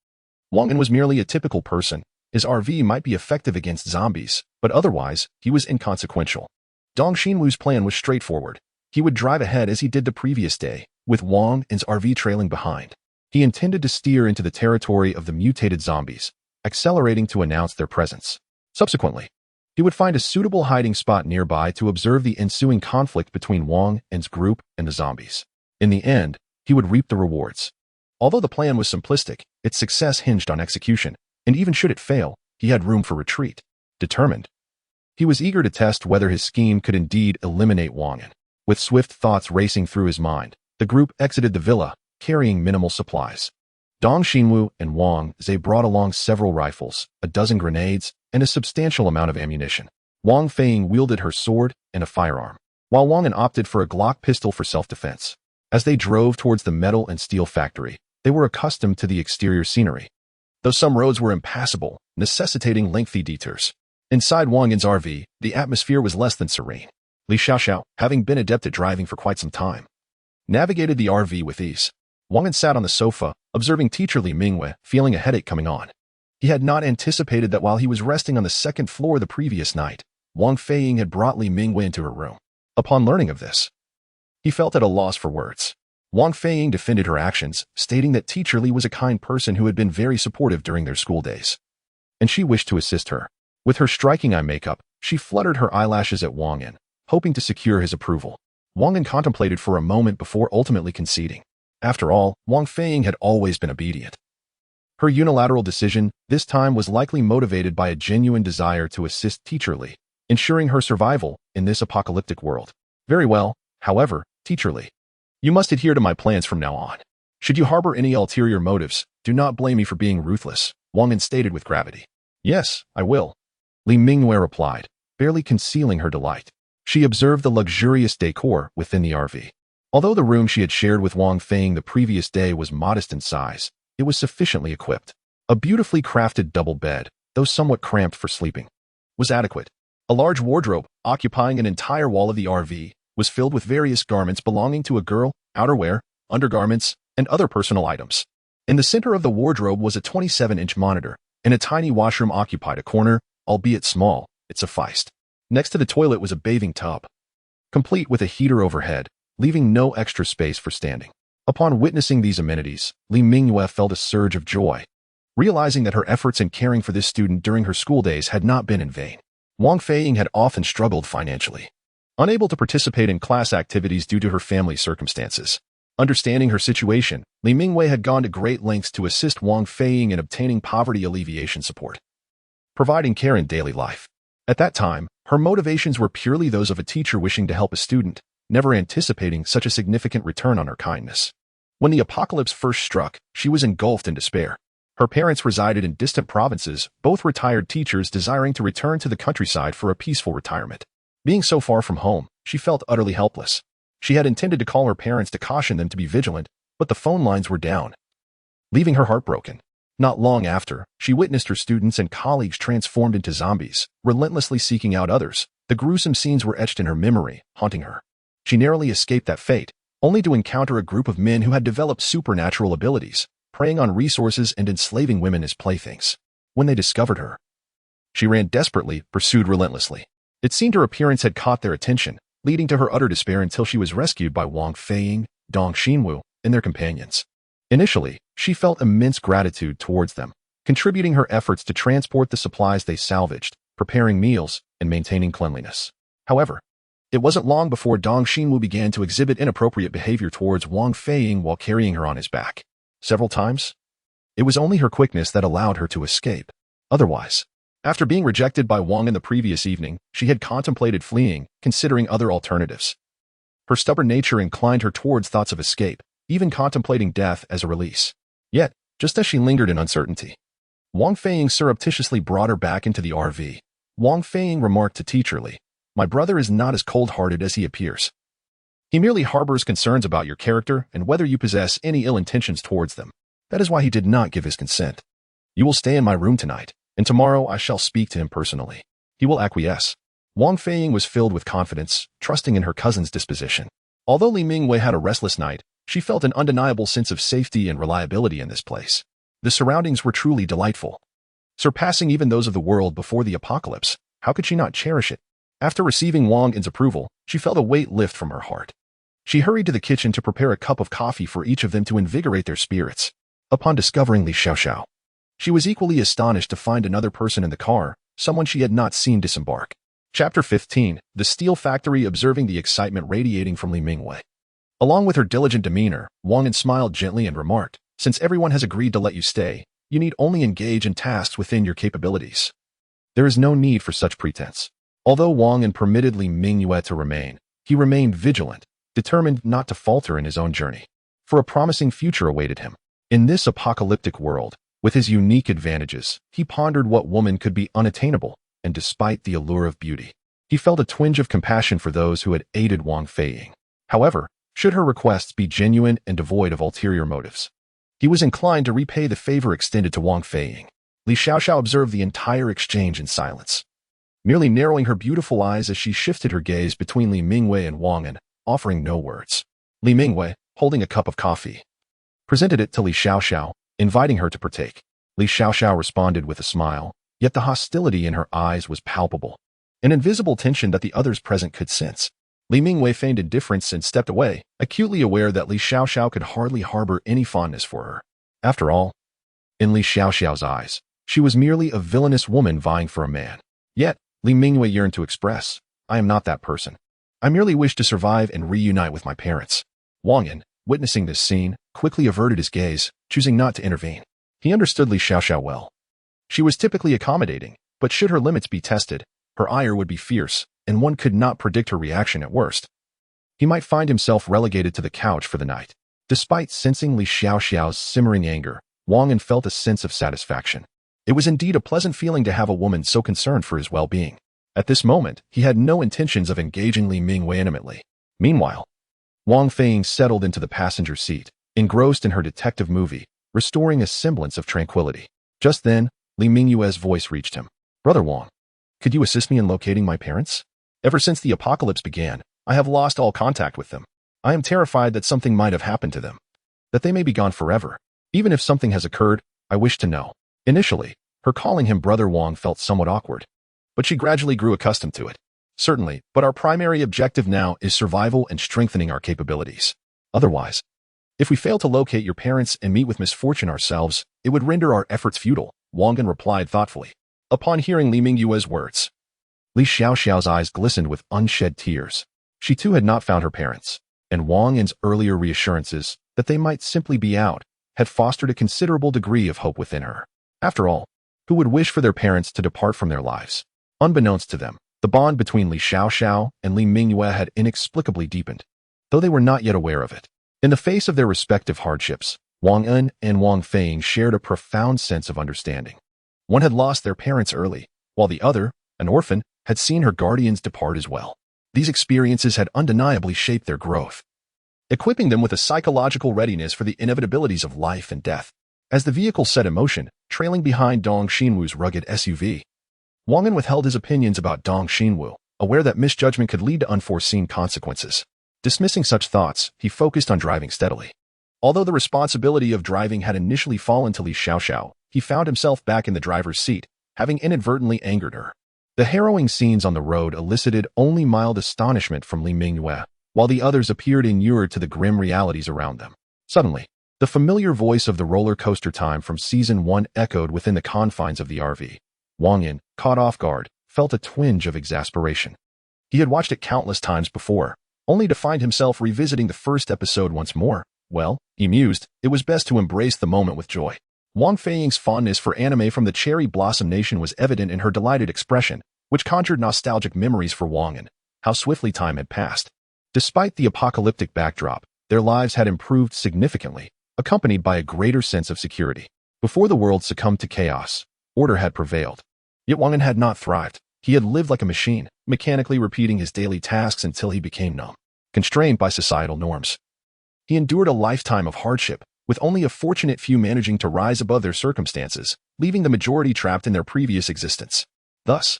Wang An was merely a typical person. His RV might be effective against zombies, but otherwise, he was inconsequential. Dong Xinwu's plan was straightforward. He would drive ahead as he did the previous day, with Wang An's RV trailing behind. He intended to steer into the territory of the mutated zombies, accelerating to announce their presence. Subsequently, he would find a suitable hiding spot nearby to observe the ensuing conflict between Wang An's group and the zombies. In the end, he would reap the rewards. Although the plan was simplistic, its success hinged on execution, and even should it fail, he had room for retreat. Determined, he was eager to test whether his scheme could indeed eliminate Wang An. With swift thoughts racing through his mind, the group exited the villa, carrying minimal supplies. Dong Xinwu and Wang Zhe brought along several rifles, a dozen grenades, and a substantial amount of ammunition. Wang Feiying wielded her sword and a firearm, while Wang An opted for a Glock pistol for self-defense. As they drove towards the metal and steel factory, they were accustomed to the exterior scenery, though some roads were impassable, necessitating lengthy detours. Inside Wang An's RV, the atmosphere was less than serene. Li Xiaoxiao, having been adept at driving for quite some time, navigated the RV with ease. Wang An sat on the sofa, observing teacher Li Mingwei, feeling a headache coming on. He had not anticipated that while he was resting on the second floor the previous night, Wang Feiying had brought Li Mingwei into her room. Upon learning of this, he felt at a loss for words. Wang Feiying defended her actions, stating that teacher Li was a kind person who had been very supportive during their school days, and she wished to assist her. With her striking eye makeup, she fluttered her eyelashes at Wang An, hoping to secure his approval. Wang An contemplated for a moment before ultimately conceding. After all, Wang Feiying had always been obedient. Her unilateral decision, this time, was likely motivated by a genuine desire to assist teacher Li, ensuring her survival in this apocalyptic world. Very well, however, teacher Li, you must adhere to my plans from now on. Should you harbor any ulterior motives, do not blame me for being ruthless, Wang An stated with gravity. Yes, I will, Li Mingwei replied, barely concealing her delight. She observed the luxurious decor within the RV. Although the room she had shared with Wang Feiying the previous day was modest in size, it was sufficiently equipped. A beautifully crafted double bed, though somewhat cramped for sleeping, was adequate. A large wardrobe, occupying an entire wall of the RV, was filled with various garments belonging to a girl, outerwear, undergarments, and other personal items. In the center of the wardrobe was a 27-inch monitor, and a tiny washroom occupied a corner, albeit small, it sufficed. Next to the toilet was a bathing tub, complete with a heater overhead, leaving no extra space for standing. Upon witnessing these amenities, Li Mingwei felt a surge of joy, realizing that her efforts in caring for this student during her school days had not been in vain. Wang Feiying had often struggled financially, unable to participate in class activities due to her family circumstances. Understanding her situation, Li Mingwei had gone to great lengths to assist Wang Feiying in obtaining poverty alleviation support, providing care in daily life. At that time, her motivations were purely those of a teacher wishing to help a student, never anticipating such a significant return on her kindness. When the apocalypse first struck, she was engulfed in despair. Her parents resided in distant provinces, both retired teachers desiring to return to the countryside for a peaceful retirement. Being so far from home, she felt utterly helpless. She had intended to call her parents to caution them to be vigilant, but the phone lines were down, leaving her heartbroken. Not long after, she witnessed her students and colleagues transformed into zombies, relentlessly seeking out others. The gruesome scenes were etched in her memory, haunting her. She narrowly escaped that fate, only to encounter a group of men who had developed supernatural abilities, preying on resources and enslaving women as playthings. When they discovered her, she ran desperately, pursued relentlessly. It seemed her appearance had caught their attention, leading to her utter despair until she was rescued by Wang Feiying, Dong Xinwu, and their companions. Initially, she felt immense gratitude towards them, contributing her efforts to transport the supplies they salvaged, preparing meals, and maintaining cleanliness. However, it wasn't long before Dong Xinwu began to exhibit inappropriate behavior towards Wang Feiying while carrying her on his back. Several times, it was only her quickness that allowed her to escape. Otherwise, after being rejected by Wang in the previous evening, she had contemplated fleeing, considering other alternatives. Her stubborn nature inclined her towards thoughts of escape, even contemplating death as a release. Yet, just as she lingered in uncertainty, Wang Feiying surreptitiously brought her back into the RV. Wang Feiying remarked to teacher Li, "My brother is not as cold-hearted as he appears. He merely harbors concerns about your character and whether you possess any ill intentions towards them. That is why he did not give his consent. You will stay in my room tonight, and tomorrow I shall speak to him personally. He will acquiesce." Wang Feiying was filled with confidence, trusting in her cousin's disposition. Although Li Mingwei had a restless night, she felt an undeniable sense of safety and reliability in this place. The surroundings were truly delightful, surpassing even those of the world before the apocalypse. How could she not cherish it? After receiving Wang An's approval, she felt a weight lift from her heart. She hurried to the kitchen to prepare a cup of coffee for each of them to invigorate their spirits. Upon discovering Li Xiaoxiao, she was equally astonished to find another person in the car, someone she had not seen disembark. Chapter 15, The Steel Factory. Observing the excitement radiating from Li Mingwei, along with her diligent demeanor, Wang An smiled gently and remarked, "Since everyone has agreed to let you stay, you need only engage in tasks within your capabilities. There is no need for such pretense." Although Wang An permitted Li Mingwei to remain, he remained vigilant, determined not to falter in his own journey, for a promising future awaited him. In this apocalyptic world, with his unique advantages, he pondered what woman could be unattainable, and despite the allure of beauty, he felt a twinge of compassion for those who had aided Wang Feiying. However, should her requests be genuine and devoid of ulterior motives, he was inclined to repay the favor extended to Wang Feiying. Li Xiaoxiao observed the entire exchange in silence, merely narrowing her beautiful eyes as she shifted her gaze between Li Mingwei and Wang An, offering no words. Li Mingwei, holding a cup of coffee, presented it to Li Xiaoxiao, inviting her to partake. Li Xiaoxiao responded with a smile, yet the hostility in her eyes was palpable, an invisible tension that the others present could sense. Li Mingwei feigned indifference and stepped away, acutely aware that Li Xiaoxiao could hardly harbor any fondness for her. After all, in Li Xiaoxiao's eyes, she was merely a villainous woman vying for a man. Yet, Li Mingwei yearned to express, I am not that person. I merely wish to survive and reunite with my parents. Wang An, witnessing this scene, quickly averted his gaze, choosing not to intervene. He understood Li Xiaoxiao well. She was typically accommodating, but should her limits be tested, her ire would be fierce, and one could not predict her reaction at worst. He might find himself relegated to the couch for the night. Despite sensing Li Xiaoxiao's simmering anger, Wang An felt a sense of satisfaction. It was indeed a pleasant feeling to have a woman so concerned for his well-being. At this moment, he had no intentions of engaging Li Mingwei intimately. Meanwhile, Wang Feiying settled into the passenger seat, engrossed in her detective movie, restoring a semblance of tranquility. Just then, Li Mingyue's voice reached him. Brother Wang, could you assist me in locating my parents? Ever since the apocalypse began, I have lost all contact with them. I am terrified that something might have happened to them, that they may be gone forever. Even if something has occurred, I wish to know. Initially, her calling him Brother Wang felt somewhat awkward, but she gradually grew accustomed to it. Certainly, but our primary objective now is survival and strengthening our capabilities. Otherwise, if we fail to locate your parents and meet with misfortune ourselves, it would render our efforts futile, Wang An replied thoughtfully. Upon hearing Li Mingyue's words, Li Xiaoxiao's eyes glistened with unshed tears. She too had not found her parents, and Wang An's earlier reassurances that they might simply be out had fostered a considerable degree of hope within her. After all, who would wish for their parents to depart from their lives? Unbeknownst to them, the bond between Li Xiaoxiao and Li Mingyue had inexplicably deepened, though they were not yet aware of it. In the face of their respective hardships, Wang An and Wang Feiying shared a profound sense of understanding. One had lost their parents early, while the other, an orphan, had seen her guardians depart as well. These experiences had undeniably shaped their growth, equipping them with a psychological readiness for the inevitabilities of life and death. As the vehicle set in motion, trailing behind Dong Xinwu's rugged SUV, Wang An withheld his opinions about Dong Xinwu, aware that misjudgment could lead to unforeseen consequences. Dismissing such thoughts, he focused on driving steadily. Although the responsibility of driving had initially fallen to Li Xiaoxiao, he found himself back in the driver's seat, having inadvertently angered her. The harrowing scenes on the road elicited only mild astonishment from Li Mingyue, while the others appeared inured to the grim realities around them. Suddenly, the familiar voice of the roller coaster time from Season 1 echoed within the confines of the RV. Wang An, caught off guard, felt a twinge of exasperation. He had watched it countless times before, only to find himself revisiting the first episode once more. Well, he mused, it was best to embrace the moment with joy. Wang Feiying's fondness for anime from the Cherry Blossom Nation was evident in her delighted expression, which conjured nostalgic memories for Wang An. How swiftly time had passed. Despite the apocalyptic backdrop, their lives had improved significantly, accompanied by a greater sense of security. Before the world succumbed to chaos, order had prevailed. Yet Wang An had not thrived. He had lived like a machine, mechanically repeating his daily tasks until he became numb, constrained by societal norms. He endured a lifetime of hardship, with only a fortunate few managing to rise above their circumstances, leaving the majority trapped in their previous existence. Thus,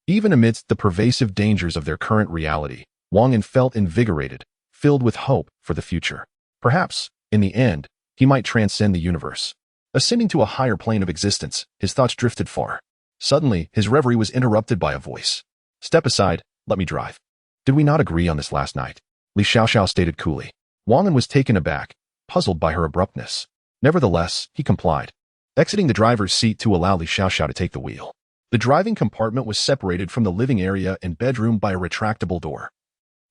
even amidst the pervasive dangers of their current reality, Wang An felt invigorated, filled with hope for the future. Perhaps, in the end, he might transcend the universe. Ascending to a higher plane of existence, his thoughts drifted far. Suddenly, his reverie was interrupted by a voice. Step aside, let me drive. Did we not agree on this last night? Li Xiaoxiao stated coolly. Wang An was taken aback, puzzled by her abruptness. Nevertheless, he complied, exiting the driver's seat to allow Li Xiaoxiao to take the wheel. The driving compartment was separated from the living area and bedroom by a retractable door,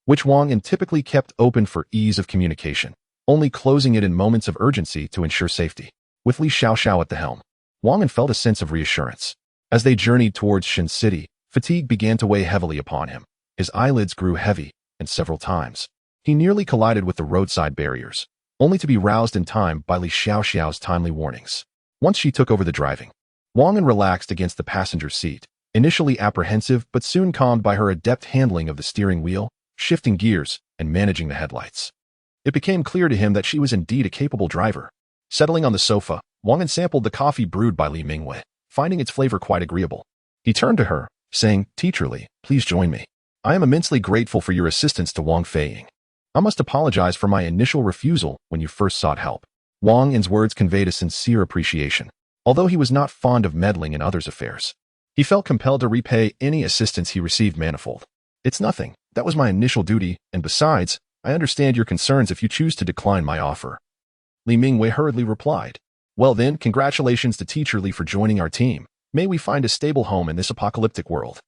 which Wang An typically kept open for ease of communication, only closing it in moments of urgency to ensure safety. With Li Xiaoxiao at the helm, Wang An felt a sense of reassurance. As they journeyed towards Shin City, fatigue began to weigh heavily upon him. His eyelids grew heavy, and several times, he nearly collided with the roadside barriers, only to be roused in time by Li Xiaoxiao's timely warnings. Once she took over the driving, Wang An relaxed against the passenger seat, initially apprehensive but soon calmed by her adept handling of the steering wheel, shifting gears, and managing the headlights. It became clear to him that she was indeed a capable driver. Settling on the sofa, Wang An sampled the coffee brewed by Li Mingyue, finding its flavor quite agreeable. He turned to her, saying, teacherly, please join me. I am immensely grateful for your assistance to Wang Feiying. I must apologize for my initial refusal when you first sought help. Wang An's words conveyed a sincere appreciation. Although he was not fond of meddling in others' affairs, he felt compelled to repay any assistance he received manifold. It's nothing. That was my initial duty, and besides, I understand your concerns if you choose to decline my offer. Li Mingwei hurriedly replied. Well then, congratulations to Teacher Li for joining our team. May we find a stable home in this apocalyptic world.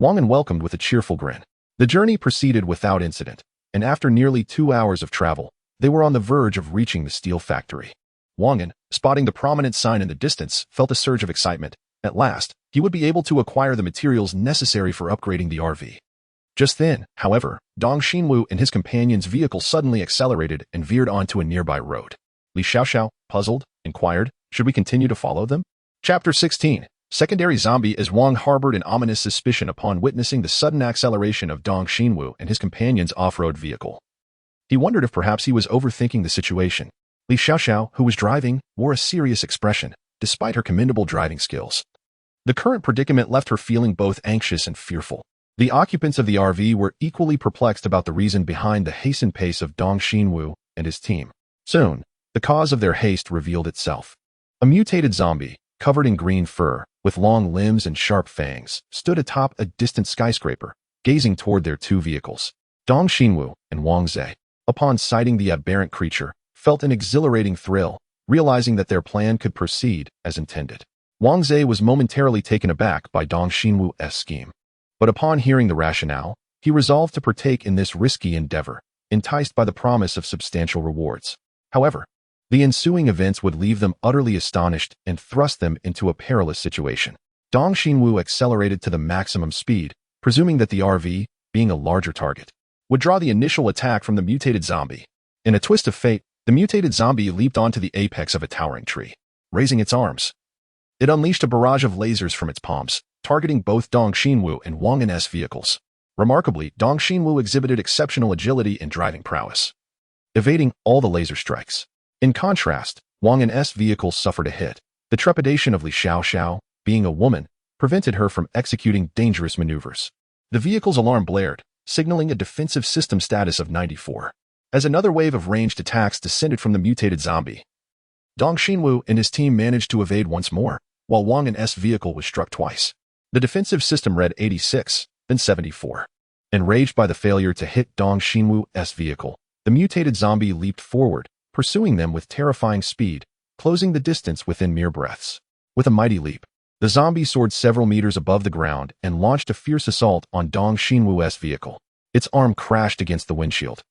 Wang An welcomed with a cheerful grin. The journey proceeded without incident, and after nearly 2 hours of travel, they were on the verge of reaching the steel factory. Wang An, spotting the prominent sign in the distance, felt a surge of excitement. At last, he would be able to acquire the materials necessary for upgrading the RV. Just then, however, Dong Xinwu and his companion's vehicle suddenly accelerated and veered onto a nearby road. Li Xiaoxiao, puzzled, inquired, should we continue to follow them? Chapter 16. Secondary Zombie. As Wang harbored an ominous suspicion upon witnessing the sudden acceleration of Dong Xinwu and his companion's off-road vehicle. He wondered if perhaps he was overthinking the situation. Li Xiaoxiao, who was driving, wore a serious expression, despite her commendable driving skills. The current predicament left her feeling both anxious and fearful. The occupants of the RV were equally perplexed about the reason behind the hastened pace of Dong Xinwu and his team. Soon, the cause of their haste revealed itself. A mutated zombie, covered in green fur, with long limbs and sharp fangs, stood atop a distant skyscraper, gazing toward their two vehicles. Dong Xinwu and Wang Zhe, upon sighting the aberrant creature, felt an exhilarating thrill, realizing that their plan could proceed as intended. Wang Zhe was momentarily taken aback by Dong Xinwu's scheme. But upon hearing the rationale, he resolved to partake in this risky endeavor, enticed by the promise of substantial rewards. However, the ensuing events would leave them utterly astonished and thrust them into a perilous situation. Dong Xinwu accelerated to the maximum speed, presuming that the RV, being a larger target, would draw the initial attack from the mutated zombie. In a twist of fate, the mutated zombie leaped onto the apex of a towering tree, raising its arms. It unleashed a barrage of lasers from its palms, targeting both Dong Xinwu and Wang An's vehicles. Remarkably, Dong Xinwu exhibited exceptional agility and driving prowess, evading all the laser strikes. In contrast, Wang An's vehicle suffered a hit. The trepidation of Li Xiaoxiao, being a woman, prevented her from executing dangerous maneuvers. The vehicle's alarm blared, signaling a defensive system status of 94. As another wave of ranged attacks descended from the mutated zombie, Dong Xinwu and his team managed to evade once more, while Wang An's vehicle was struck twice. The defensive system read 86, then 74. Enraged by the failure to hit Dong Xinwu's vehicle, the mutated zombie leaped forward, pursuing them with terrifying speed, closing the distance within mere breaths. With a mighty leap, the zombie soared several meters above the ground and launched a fierce assault on Dong Xinwu's vehicle. Its arm crashed against the windshield,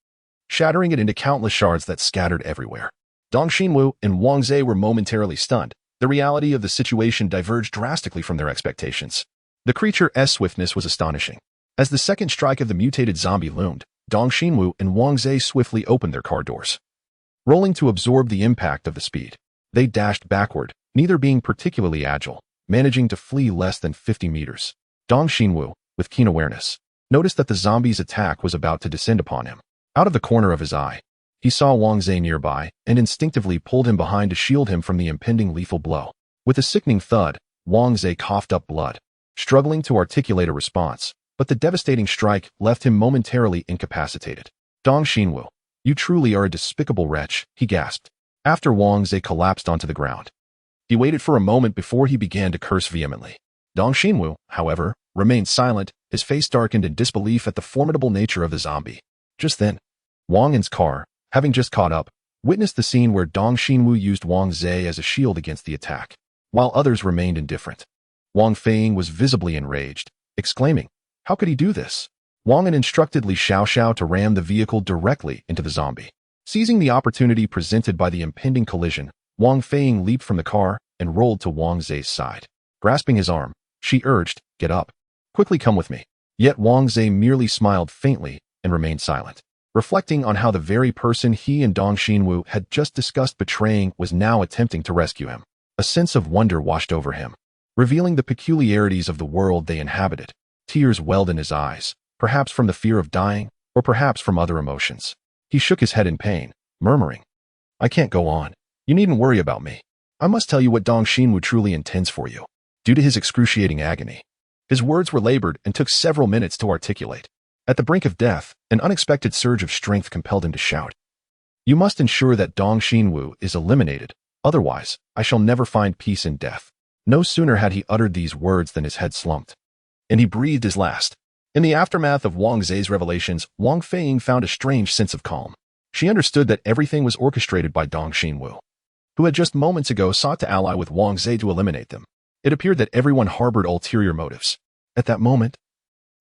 shattering it into countless shards that scattered everywhere. Dong Xinwu and Wang Zhe were momentarily stunned. The reality of the situation diverged drastically from their expectations. The creature's swiftness was astonishing. As the second strike of the mutated zombie loomed, Dong Xinwu and Wang Zhe swiftly opened their car doors. Rolling to absorb the impact of the speed, they dashed backward, neither being particularly agile, managing to flee less than 50 meters. Dong Xinwu, with keen awareness, noticed that the zombie's attack was about to descend upon him. Out of the corner of his eye, he saw Wang Zhe nearby and instinctively pulled him behind to shield him from the impending lethal blow. With a sickening thud, Wang Zhe coughed up blood, struggling to articulate a response, but the devastating strike left him momentarily incapacitated. Dong Xinwu, you truly are a despicable wretch, he gasped, after Wang Zhe collapsed onto the ground. He waited for a moment before he began to curse vehemently. Dong Xinwu, however, remained silent, his face darkened in disbelief at the formidable nature of the zombie. Just then, Wang An's car, having just caught up, witnessed the scene where Dong Xinwu used Wang Zhe as a shield against the attack, while others remained indifferent. Wang Feiying was visibly enraged, exclaiming, how could he do this? Wang An instructed Li Xiaoxiao to ram the vehicle directly into the zombie. Seizing the opportunity presented by the impending collision, Wang Feiying leaped from the car and rolled to Wang Zhe's side. Grasping his arm, she urged, get up. Quickly come with me. Yet Wang Zhe merely smiled faintly and remained silent, reflecting on how the very person he and Dong Xinwu had just discussed betraying was now attempting to rescue him. A sense of wonder washed over him, revealing the peculiarities of the world they inhabited. Tears welled in his eyes, perhaps from the fear of dying, or perhaps from other emotions. He shook his head in pain, murmuring, I can't go on. You needn't worry about me. I must tell you what Dong Xinwu truly intends for you. Due to his excruciating agony, his words were labored and took several minutes to articulate. At the brink of death, an unexpected surge of strength compelled him to shout. You must ensure that Dong Xinwu is eliminated, otherwise, I shall never find peace in death. No sooner had he uttered these words than his head slumped, and he breathed his last. In the aftermath of Wang Zhe's revelations, Wang Feiying found a strange sense of calm. She understood that everything was orchestrated by Dong Xinwu, who had just moments ago sought to ally with Wang Zhe to eliminate them. It appeared that everyone harbored ulterior motives. At that moment,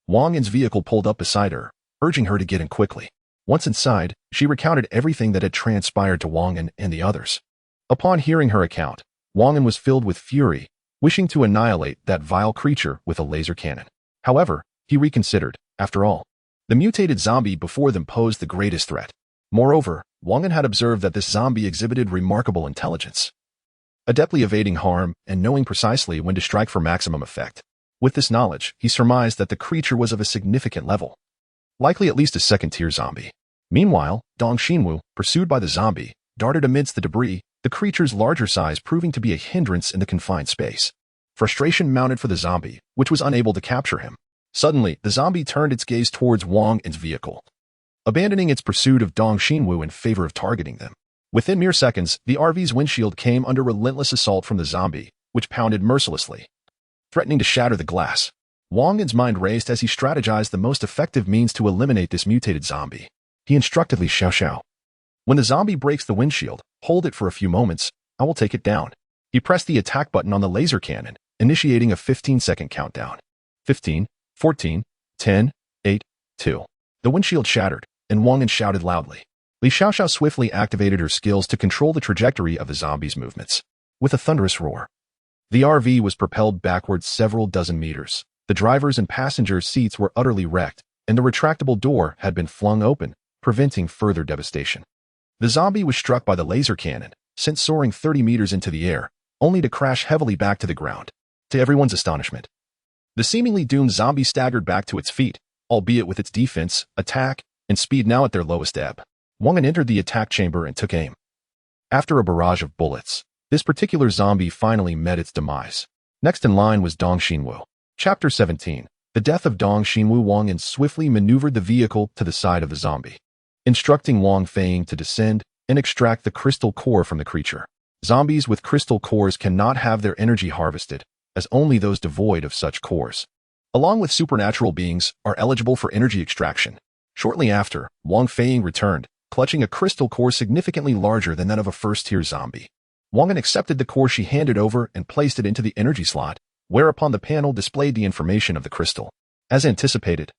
Wang An's vehicle pulled up beside her, urging her to get in quickly. Once inside, she recounted everything that had transpired to Wang An and the others. Upon hearing her account, Wang An was filled with fury, wishing to annihilate that vile creature with a laser cannon. However, he reconsidered. After all, the mutated zombie before them posed the greatest threat. Moreover, Wang An had observed that this zombie exhibited remarkable intelligence, adeptly evading harm and knowing precisely when to strike for maximum effect. With this knowledge, he surmised that the creature was of a significant level, likely at least a second-tier zombie. Meanwhile, Dong Xinwu, pursued by the zombie, darted amidst the debris, the creature's larger size proving to be a hindrance in the confined space. Frustration mounted for the zombie, which was unable to capture him. Suddenly, the zombie turned its gaze towards Wang An's vehicle, abandoning its pursuit of Dong Xinwu in favor of targeting them. Within mere seconds, the RV's windshield came under relentless assault from the zombie, which pounded mercilessly, threatening to shatter the glass. Wang An's mind raced as he strategized the most effective means to eliminate this mutated zombie. He instructively xiao. When the zombie breaks the windshield, hold it for a few moments, I will take it down. He pressed the attack button on the laser cannon, initiating a 15-second countdown. 15, 14, 10, 8, 2. The windshield shattered, and Wang An shouted loudly. Li Xiaoxiao swiftly activated her skills to control the trajectory of the zombie's movements. With a thunderous roar, the RV was propelled backwards several dozen meters. The driver's and passenger's seats were utterly wrecked, and the retractable door had been flung open, preventing further devastation. The zombie was struck by the laser cannon, sent soaring 30 meters into the air, only to crash heavily back to the ground. To everyone's astonishment, the seemingly doomed zombie staggered back to its feet, albeit with its defense, attack, and speed now at their lowest ebb. Wang An entered the attack chamber and took aim. After a barrage of bullets, this particular zombie finally met its demise. Next in line was Dong Xinwu. Chapter 17. The death of Dong Xinwu. Wang An swiftly maneuvered the vehicle to the side of the zombie, instructing Wang Feiying to descend and extract the crystal core from the creature. Zombies with crystal cores cannot have their energy harvested, as only those devoid of such cores, along with supernatural beings, are eligible for energy extraction. Shortly after, Wang Feiying returned, clutching a crystal core significantly larger than that of a first-tier zombie. Wang An accepted the core she handed over and placed it into the energy slot, whereupon the panel displayed the information of the crystal. As anticipated,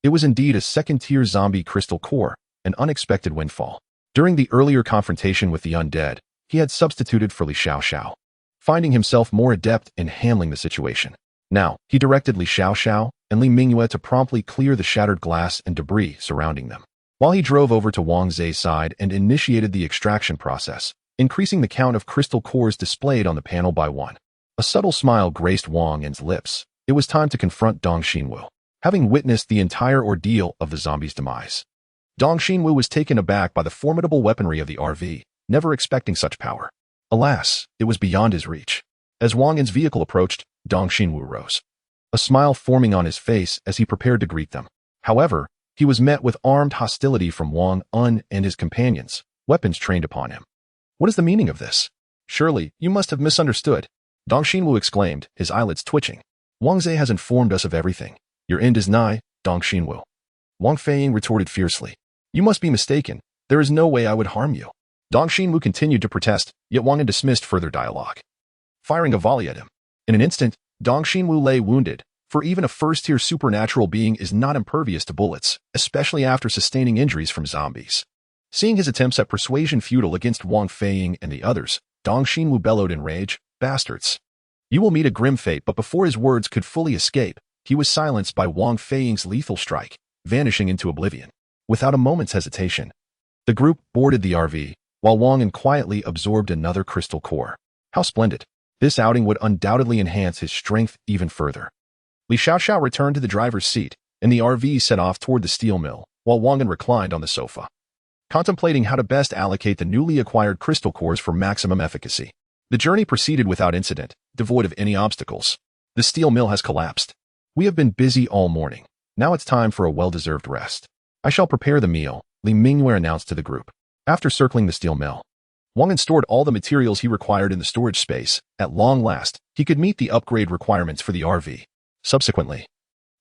it was indeed a second-tier zombie crystal core, an unexpected windfall. During the earlier confrontation with the undead, he had substituted for Li Xiaoxiao, finding himself more adept in handling the situation. Now, he directed Li Xiaoxiao and Li Mingyue to promptly clear the shattered glass and debris surrounding them, while he drove over to Wang Zhe's side and initiated the extraction process, increasing the count of crystal cores displayed on the panel by one. A subtle smile graced Wang An's lips. It was time to confront Dong Xinwu. Having witnessed the entire ordeal of the zombie's demise, Dong Xinwu was taken aback by the formidable weaponry of the RV, never expecting such power. Alas, it was beyond his reach. As Wang An's vehicle approached, Dong Xinwu rose, a smile forming on his face as he prepared to greet them. However, he was met with armed hostility from Wang An and his companions, weapons trained upon him. What is the meaning of this? Surely, you must have misunderstood, Dong Xinwu exclaimed, his eyelids twitching. Wang Zhe has informed us of everything. Your end is nigh, Dong Xinwu. Wang Feiying retorted fiercely. You must be mistaken. There is no way I would harm you. Dong Xinwu continued to protest, yet Wang An dismissed further dialogue, firing a volley at him. In an instant, Dong Xinwu lay wounded, for even a first-tier supernatural being is not impervious to bullets, especially after sustaining injuries from zombies. Seeing his attempts at persuasion futile against Wang Feiying and the others, Dong Xinwu bellowed in rage, Bastards! You will meet a grim fate. But before his words could fully escape, he was silenced by Wang Feiying's lethal strike, vanishing into oblivion. Without a moment's hesitation, the group boarded the RV, while Wang An quietly absorbed another crystal core. How splendid! This outing would undoubtedly enhance his strength even further. Li Xiaoxiao returned to the driver's seat, and the RV set off toward the steel mill, while Wang An reclined on the sofa, contemplating how to best allocate the newly acquired crystal cores for maximum efficacy. The journey proceeded without incident, devoid of any obstacles. The steel mill has collapsed. We have been busy all morning. Now it's time for a well-deserved rest. I shall prepare the meal, Li Mingyue announced to the group. After circling the steel mill, Wang An stored all the materials he required in the storage space. At long last, he could meet the upgrade requirements for the RV. Subsequently,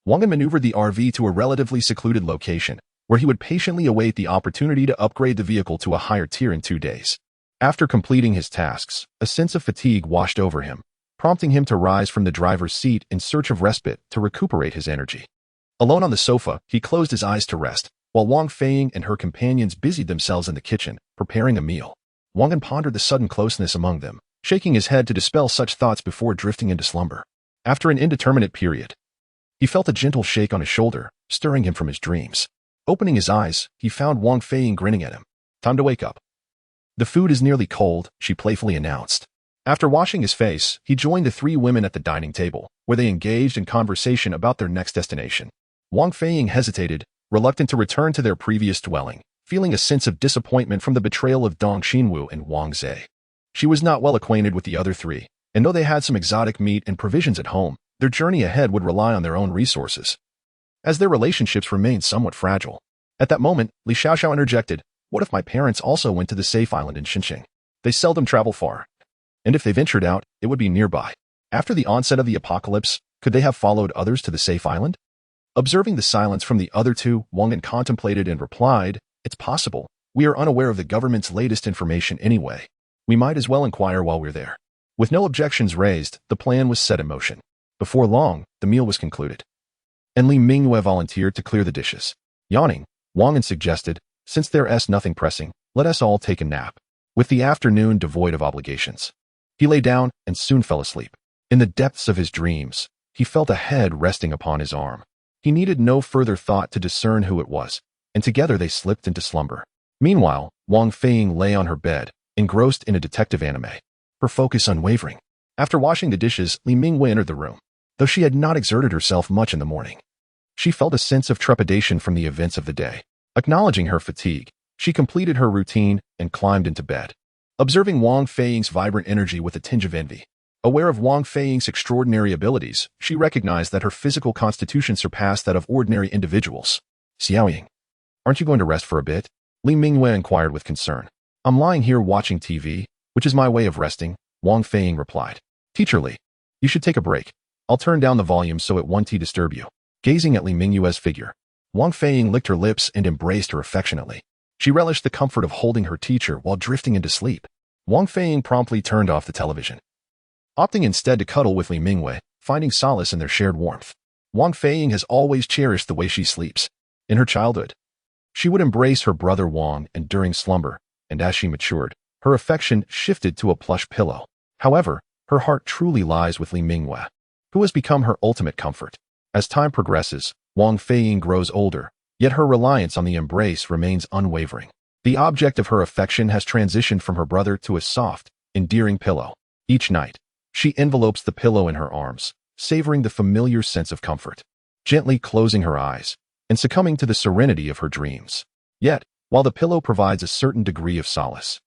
Wang An maneuvered the RV to a relatively secluded location, where he would patiently await the opportunity to upgrade the vehicle to a higher tier in 2 days. After completing his tasks, a sense of fatigue washed over him, prompting him to rise from the driver's seat in search of respite to recuperate his energy. Alone on the sofa, he closed his eyes to rest, while Wang Feiyin and her companions busied themselves in the kitchen, preparing a meal. Wang An pondered the sudden closeness among them, shaking his head to dispel such thoughts before drifting into slumber. After an indeterminate period, he felt a gentle shake on his shoulder, stirring him from his dreams. Opening his eyes, he found Wang Feiyin grinning at him. "Time to wake up." "The food is nearly cold," she playfully announced. After washing his face, he joined the 3 women at the dining table, where they engaged in conversation about their next destination. Wang Feiyin hesitated, reluctant to return to their previous dwelling, feeling a sense of disappointment from the betrayal of Dong Xinwu and Wang Zhe. She was not well acquainted with the other 3, and though they had some exotic meat and provisions at home, their journey ahead would rely on their own resources, as their relationships remained somewhat fragile. At that moment, Li Xiaoxiao interjected, "What if my parents also went to the safe island in Xinjiang? They seldom travel far. And if they ventured out, it would be nearby. After the onset of the apocalypse, could they have followed others to the safe island?" Observing the silence from the other 2, Wang An contemplated and replied, "It's possible. We are unaware of the government's latest information anyway. We might as well inquire while we're there." With no objections raised, the plan was set in motion. Before long, the meal was concluded, and Li Mingyue volunteered to clear the dishes. Yawning, Wang An suggested, "Since there's nothing pressing, let us all take a nap." With the afternoon devoid of obligations, he lay down and soon fell asleep. In the depths of his dreams, he felt a head resting upon his arm. He needed no further thought to discern who it was, and together they slipped into slumber. Meanwhile, Wang Feiyin lay on her bed, engrossed in a detective anime, her focus unwavering. After washing the dishes, Li Mingyue entered the room. Though she had not exerted herself much in the morning, she felt a sense of trepidation from the events of the day. Acknowledging her fatigue, she completed her routine and climbed into bed. Observing Wang Feiying's vibrant energy with a tinge of envy, aware of Wang Feiying's extraordinary abilities, she recognized that her physical constitution surpassed that of ordinary individuals. "Xiaoying, aren't you going to rest for a bit?" Li Mingyue inquired with concern. "I'm lying here watching TV, which is my way of resting," Wang Feiying replied. "Teacher Li, you should take a break. I'll turn down the volume so it won't disturb you." Gazing at Li Mingyue's figure, Wang Feiyin licked her lips and embraced her affectionately. She relished the comfort of holding her teacher while drifting into sleep. Wang Feiyin promptly turned off the television, opting instead to cuddle with Li Mingyue, finding solace in their shared warmth. Wang Feiyin has always cherished the way she sleeps. In her childhood, she would embrace her brother Wang, and during slumber, and as she matured, her affection shifted to a plush pillow. However, her heart truly lies with Li Mingyue, who has become her ultimate comfort. As time progresses, Wang Feiyin grows older, yet her reliance on the embrace remains unwavering. The object of her affection has transitioned from her brother to a soft, endearing pillow. Each night, she envelopes the pillow in her arms, savoring the familiar sense of comfort, gently closing her eyes, and succumbing to the serenity of her dreams. Yet, while the pillow provides a certain degree of solace,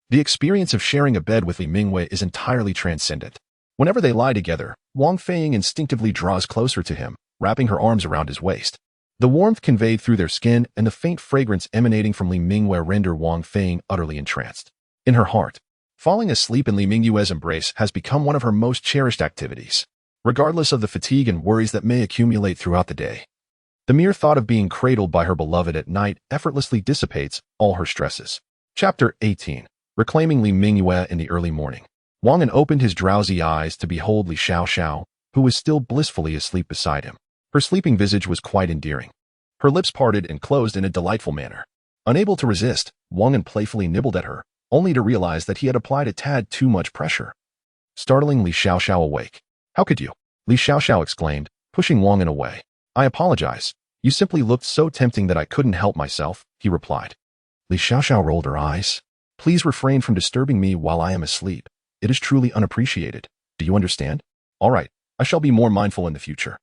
the experience of sharing a bed with Li Mingyue is entirely transcendent. Whenever they lie together, Wang Feiyin instinctively draws closer to him, wrapping her arms around his waist. The warmth conveyed through their skin and the faint fragrance emanating from Li Mingyue render Wang Feiyin utterly entranced. In her heart, falling asleep in Li Mingyue's embrace has become one of her most cherished activities. Regardless of the fatigue and worries that may accumulate throughout the day, the mere thought of being cradled by her beloved at night effortlessly dissipates all her stresses. Chapter 18. Reclaiming Li Mingyue in the early morning. Wang An opened his drowsy eyes to behold Li Xiaoxiao, who was still blissfully asleep beside him. Her sleeping visage was quite endearing. Her lips parted and closed in a delightful manner. Unable to resist, Wang An playfully nibbled at her, only to realize that he had applied a tad too much pressure, startling Li Xiaoxiao awake. "How could you?" Li Xiaoxiao exclaimed, pushing Wang An away. "I apologize. You simply looked so tempting that I couldn't help myself," he replied. Li Xiaoxiao rolled her eyes. "Please refrain from disturbing me while I am asleep. It is truly unappreciated. Do you understand?" "All right, I shall be more mindful in the future."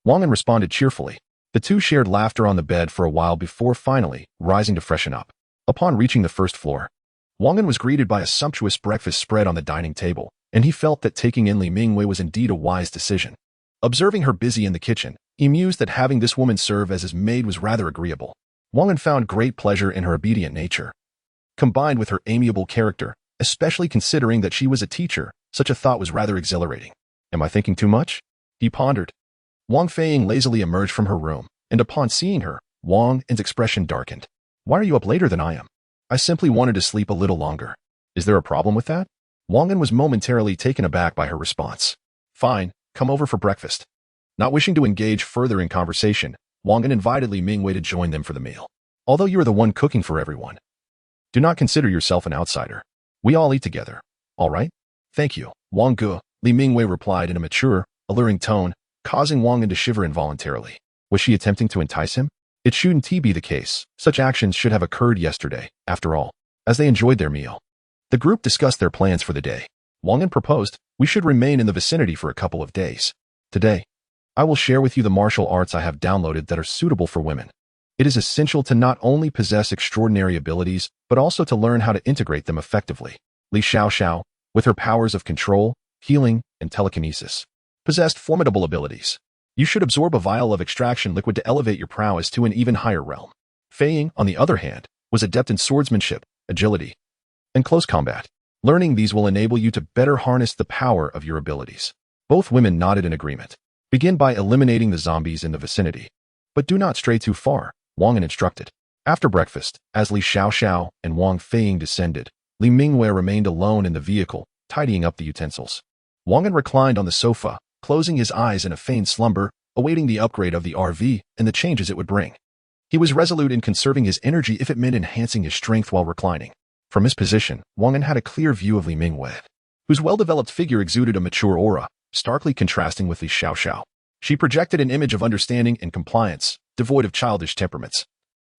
Wang An responded cheerfully. The two shared laughter on the bed for a while before finally rising to freshen up. Upon reaching the first floor, Wang An was greeted by a sumptuous breakfast spread on the dining table, and he felt that taking in Li Mingyue was indeed a wise decision. Observing her busy in the kitchen, he mused that having this woman serve as his maid was rather agreeable. Wang An found great pleasure in her obedient nature. Combined with her amiable character, especially considering that she was a teacher, such a thought was rather exhilarating. Am I thinking too much? He pondered. Wang Feiying lazily emerged from her room, and upon seeing her, Wang An's expression darkened. Why are you up later than I am? I simply wanted to sleep a little longer. Is there a problem with that? Wang An was momentarily taken aback by her response. Fine, come over for breakfast. Not wishing to engage further in conversation, Wang An invited Li Mingwei to join them for the meal. Although you are the one cooking for everyone, do not consider yourself an outsider. We all eat together. All right? Thank you, Wang Ge, Li Mingwei replied in a mature, alluring tone, causing Wang An to shiver involuntarily. Was she attempting to entice him? It shouldn't be the case. Such actions should have occurred yesterday, after all. As they enjoyed their meal, the group discussed their plans for the day. Wang An proposed, we should remain in the vicinity for a couple of days. Today, I will share with you the martial arts I have downloaded that are suitable for women. It is essential to not only possess extraordinary abilities, but also to learn how to integrate them effectively. Li Xiaoxiao, with her powers of control, healing, and telekinesis, possessed formidable abilities. You should absorb a vial of extraction liquid to elevate your prowess to an even higher realm. Feiying, on the other hand, was adept in swordsmanship, agility, and close combat. Learning these will enable you to better harness the power of your abilities. Both women nodded in agreement. Begin by eliminating the zombies in the vicinity. But do not stray too far, Wang An instructed. After breakfast, as Li Xiaoxiao and Wang Feiying descended, Li Mingwei remained alone in the vehicle, tidying up the utensils. Wang An reclined on the sofa, closing his eyes in a feigned slumber, awaiting the upgrade of the RV and the changes it would bring. He was resolute in conserving his energy if it meant enhancing his strength while reclining. From his position, Wang An had a clear view of Li Mingwei, whose well-developed figure exuded a mature aura, starkly contrasting with Li Xiaoxiao. She projected an image of understanding and compliance, devoid of childish temperaments,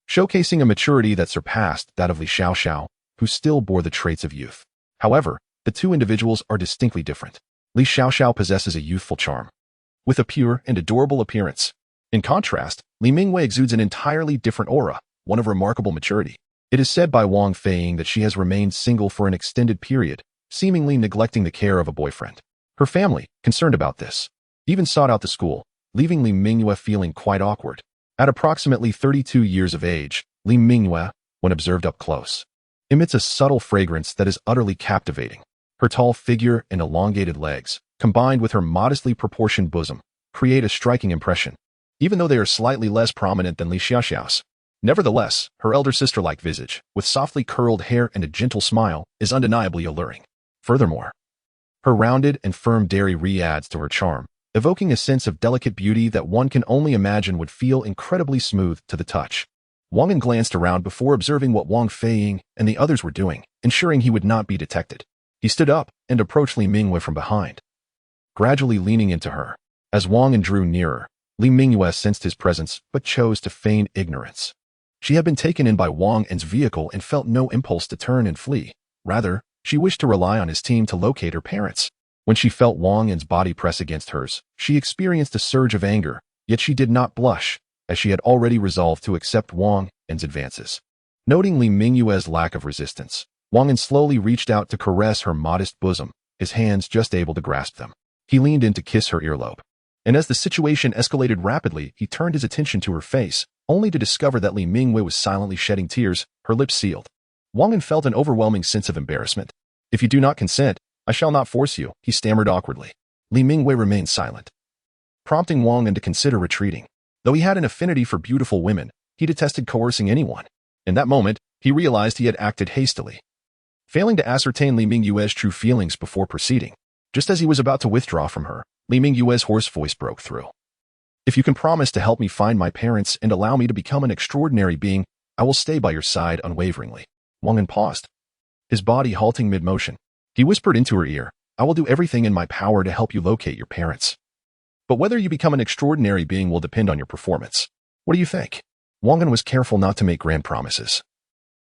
showcasing a maturity that surpassed that of Li Xiaoxiao, who still bore the traits of youth. However, the two individuals are distinctly different. Li Xiaoxiao possesses a youthful charm, with a pure and adorable appearance. In contrast, Li Mingwei exudes an entirely different aura, one of remarkable maturity. It is said by Wang Feiying that she has remained single for an extended period, seemingly neglecting the care of a boyfriend. Her family, concerned about this, even sought out the school, leaving Li Mingwei feeling quite awkward. At approximately 32 years of age, Li Mingwei, when observed up close, emits a subtle fragrance that is utterly captivating. Her tall figure and elongated legs, combined with her modestly proportioned bosom, create a striking impression, even though they are slightly less prominent than Li Xiaoxiao's. Nevertheless, her elder sister-like visage, with softly curled hair and a gentle smile, is undeniably alluring. Furthermore, her rounded and firm dairy adds to her charm, evoking a sense of delicate beauty that one can only imagine would feel incredibly smooth to the touch. Wang An glanced around before observing what Wang Feiying and the others were doing, ensuring he would not be detected. He stood up and approached Li Mingwei from behind, gradually leaning into her. As Wang An drew nearer, Li Mingwei sensed his presence but chose to feign ignorance. She had been taken in by Wang An's vehicle and felt no impulse to turn and flee. Rather, she wished to rely on his team to locate her parents. When she felt Wang An's body press against hers, she experienced a surge of anger, yet she did not blush, as she had already resolved to accept Wang An's advances. Noting Li Mingwei's lack of resistance, Wang An slowly reached out to caress her modest bosom, his hands just able to grasp them. He leaned in to kiss her earlobe. And as the situation escalated rapidly, he turned his attention to her face, only to discover that Li Mingwei was silently shedding tears, her lips sealed. Wang An felt an overwhelming sense of embarrassment. If you do not consent, I shall not force you, he stammered awkwardly. Li Mingwei remained silent, prompting Wang An to consider retreating. Though he had an affinity for beautiful women, he detested coercing anyone. In that moment, he realized he had acted hastily, failing to ascertain Li Mingwei's true feelings before proceeding. Just as he was about to withdraw from her, Li Mingwei's hoarse voice broke through. If you can promise to help me find my parents and allow me to become an extraordinary being, I will stay by your side unwaveringly. Wang An paused, his body halting mid-motion. He whispered into her ear, I will do everything in my power to help you locate your parents. But whether you become an extraordinary being will depend on your performance. What do you think? Wang An was careful not to make grand promises,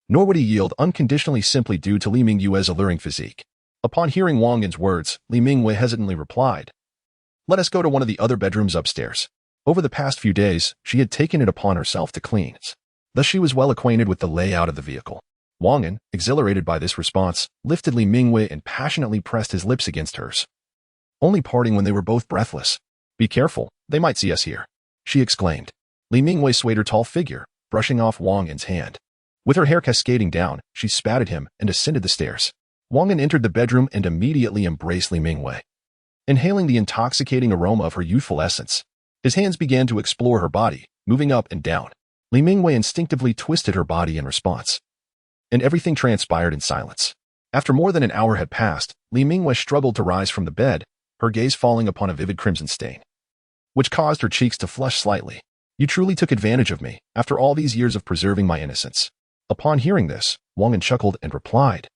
nor would he yield unconditionally simply due to Li Mingwei's alluring physique. Upon hearing Wang An's words, Li Mingwei hesitantly replied, Let us go to one of the other bedrooms upstairs. Over the past few days, she had taken it upon herself to clean. Thus she was well acquainted with the layout of the vehicle. Wang An, exhilarated by this response, lifted Li Mingwei and passionately pressed his lips against hers, only parting when they were both breathless. Be careful, they might see us here, she exclaimed. Li Mingwei swayed her tall figure, brushing off Wang An's hand. With her hair cascading down, she spat at him and ascended the stairs. Wang An entered the bedroom and immediately embraced Li Mingwei. Inhaling the intoxicating aroma of her youthful essence, his hands began to explore her body, moving up and down. Li Mingwei instinctively twisted her body in response, and everything transpired in silence. After more than an hour had passed, Li Mingwei struggled to rise from the bed, her gaze falling upon a vivid crimson stain, which caused her cheeks to flush slightly. You truly took advantage of me, after all these years of preserving my innocence. Upon hearing this, Wang An chuckled and replied,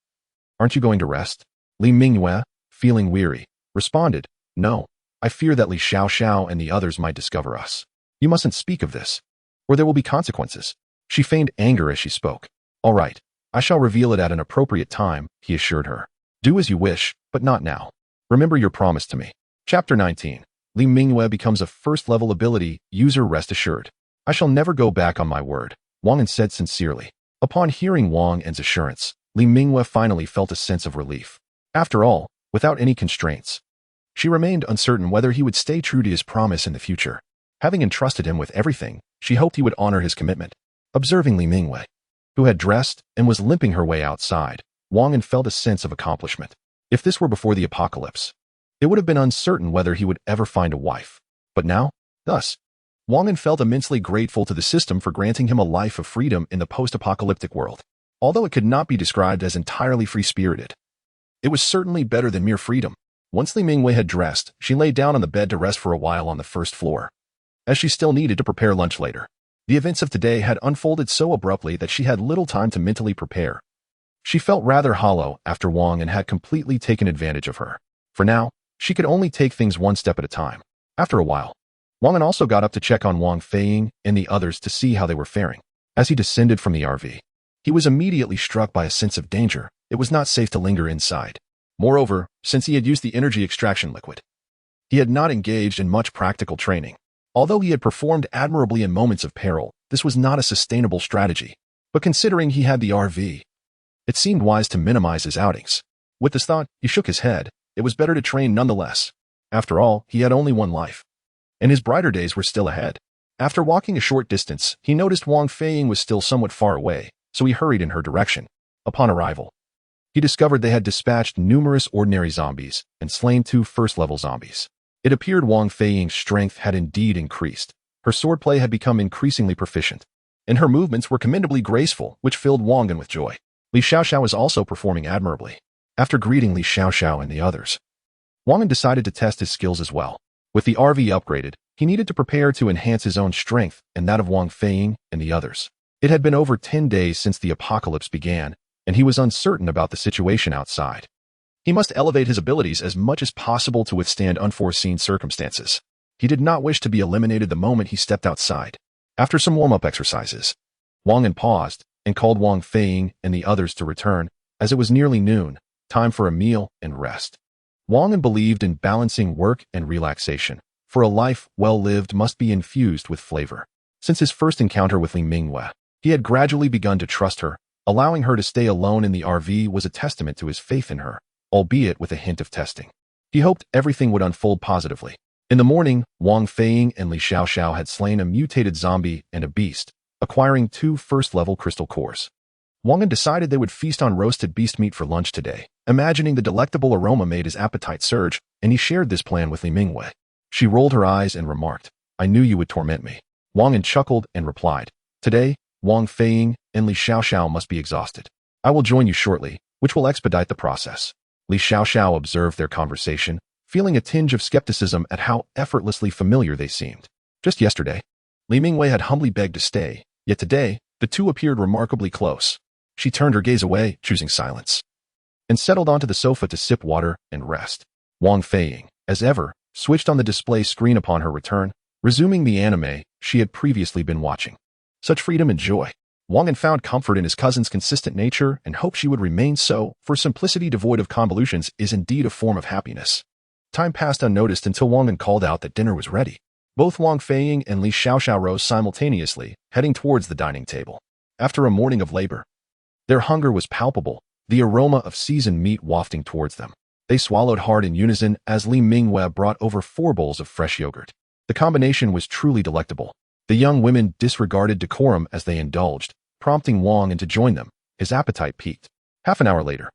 Aren't you going to rest? Li Mingwei, feeling weary, responded, No, I fear that Li Xiaoxiao and the others might discover us. You mustn't speak of this, or there will be consequences. She feigned anger as she spoke. All right, I shall reveal it at an appropriate time, he assured her. Do as you wish, but not now. Remember your promise to me. Chapter 19. Li Mingwei becomes a first-level ability user. Rest assured. I shall never go back on my word, Wang An said sincerely. Upon hearing Wang An's assurance, Li Mingwei finally felt a sense of relief. After all, without any constraints, she remained uncertain whether he would stay true to his promise in the future. Having entrusted him with everything, she hoped he would honor his commitment. Observing Li Mingwei, who had dressed and was limping her way outside, Wang An felt a sense of accomplishment. If this were before the apocalypse, it would have been uncertain whether he would ever find a wife. But now, thus, Wang An felt immensely grateful to the system for granting him a life of freedom in the post-apocalyptic world. Although it could not be described as entirely free-spirited, it was certainly better than mere freedom. Once Li Mingwei had dressed, she lay down on the bed to rest for a while on the first floor, as she still needed to prepare lunch later. The events of today had unfolded so abruptly that she had little time to mentally prepare. She felt rather hollow after Wang An had completely taken advantage of her. For now, she could only take things one step at a time. After a while, Wang An also got up to check on Wang Feiying and the others to see how they were faring. As he descended from the RV, he was immediately struck by a sense of danger. It was not safe to linger inside. Moreover, since he had used the energy extraction liquid, he had not engaged in much practical training. Although he had performed admirably in moments of peril, this was not a sustainable strategy. But considering he had the RV, it seemed wise to minimize his outings. With this thought, he shook his head. It was better to train nonetheless. After all, he had only one life, and his brighter days were still ahead. After walking a short distance, he noticed Wang Feiying was still somewhat far away, so he hurried in her direction. Upon arrival, he discovered they had dispatched numerous ordinary zombies and slain 2 first-level zombies. It appeared Wang Feiying's strength had indeed increased. Her swordplay had become increasingly proficient, and her movements were commendably graceful, which filled Wang An with joy. Li Xiaoxiao was also performing admirably. After greeting Li Xiaoxiao and the others, Wang An decided to test his skills as well. With the RV upgraded, he needed to prepare to enhance his own strength and that of Wang Feiying and the others. It had been over 10 days since the apocalypse began, and he was uncertain about the situation outside. He must elevate his abilities as much as possible to withstand unforeseen circumstances. He did not wish to be eliminated the moment he stepped outside. After some warm-up exercises, Wang An paused and called Wang Feiying and the others to return, as it was nearly noon, time for a meal and rest. Wang An believed in balancing work and relaxation, for a life well lived must be infused with flavor. Since his first encounter with Li Mingwei, he had gradually begun to trust her. Allowing her to stay alone in the RV was a testament to his faith in her, albeit with a hint of testing. He hoped everything would unfold positively. In the morning, Wang Feiying and Li Xiaoxiao had slain a mutated zombie and a beast, acquiring 2 first-level crystal cores. Wang An decided they would feast on roasted beast meat for lunch today. Imagining the delectable aroma made his appetite surge, and he shared this plan with Li Mingwei. She rolled her eyes and remarked, I knew you would torment me. Wang An chuckled and replied, Today, Wang Feiying and Li Xiaoxiao must be exhausted. I will join you shortly, which will expedite the process. Li Xiaoxiao observed their conversation, feeling a tinge of skepticism at how effortlessly familiar they seemed. Just yesterday, Li Mingwei had humbly begged to stay, yet today, the two appeared remarkably close. She turned her gaze away, choosing silence, and settled onto the sofa to sip water and rest. Wang Feiying, as ever, switched on the display screen upon her return, resuming the anime she had previously been watching. Such freedom and joy. Wang An found comfort in his cousin's consistent nature and hoped she would remain so, for simplicity devoid of convolutions is indeed a form of happiness. Time passed unnoticed until Wang An called out that dinner was ready. Both Wang Feiying and Li Xiaoxiao rose simultaneously, heading towards the dining table. After a morning of labor, their hunger was palpable, the aroma of seasoned meat wafting towards them. They swallowed hard in unison as Li Mingwei brought over 4 bowls of fresh yogurt. The combination was truly delectable. The young women disregarded decorum as they indulged, prompting Wang An to join them. His appetite peaked. Half an hour later,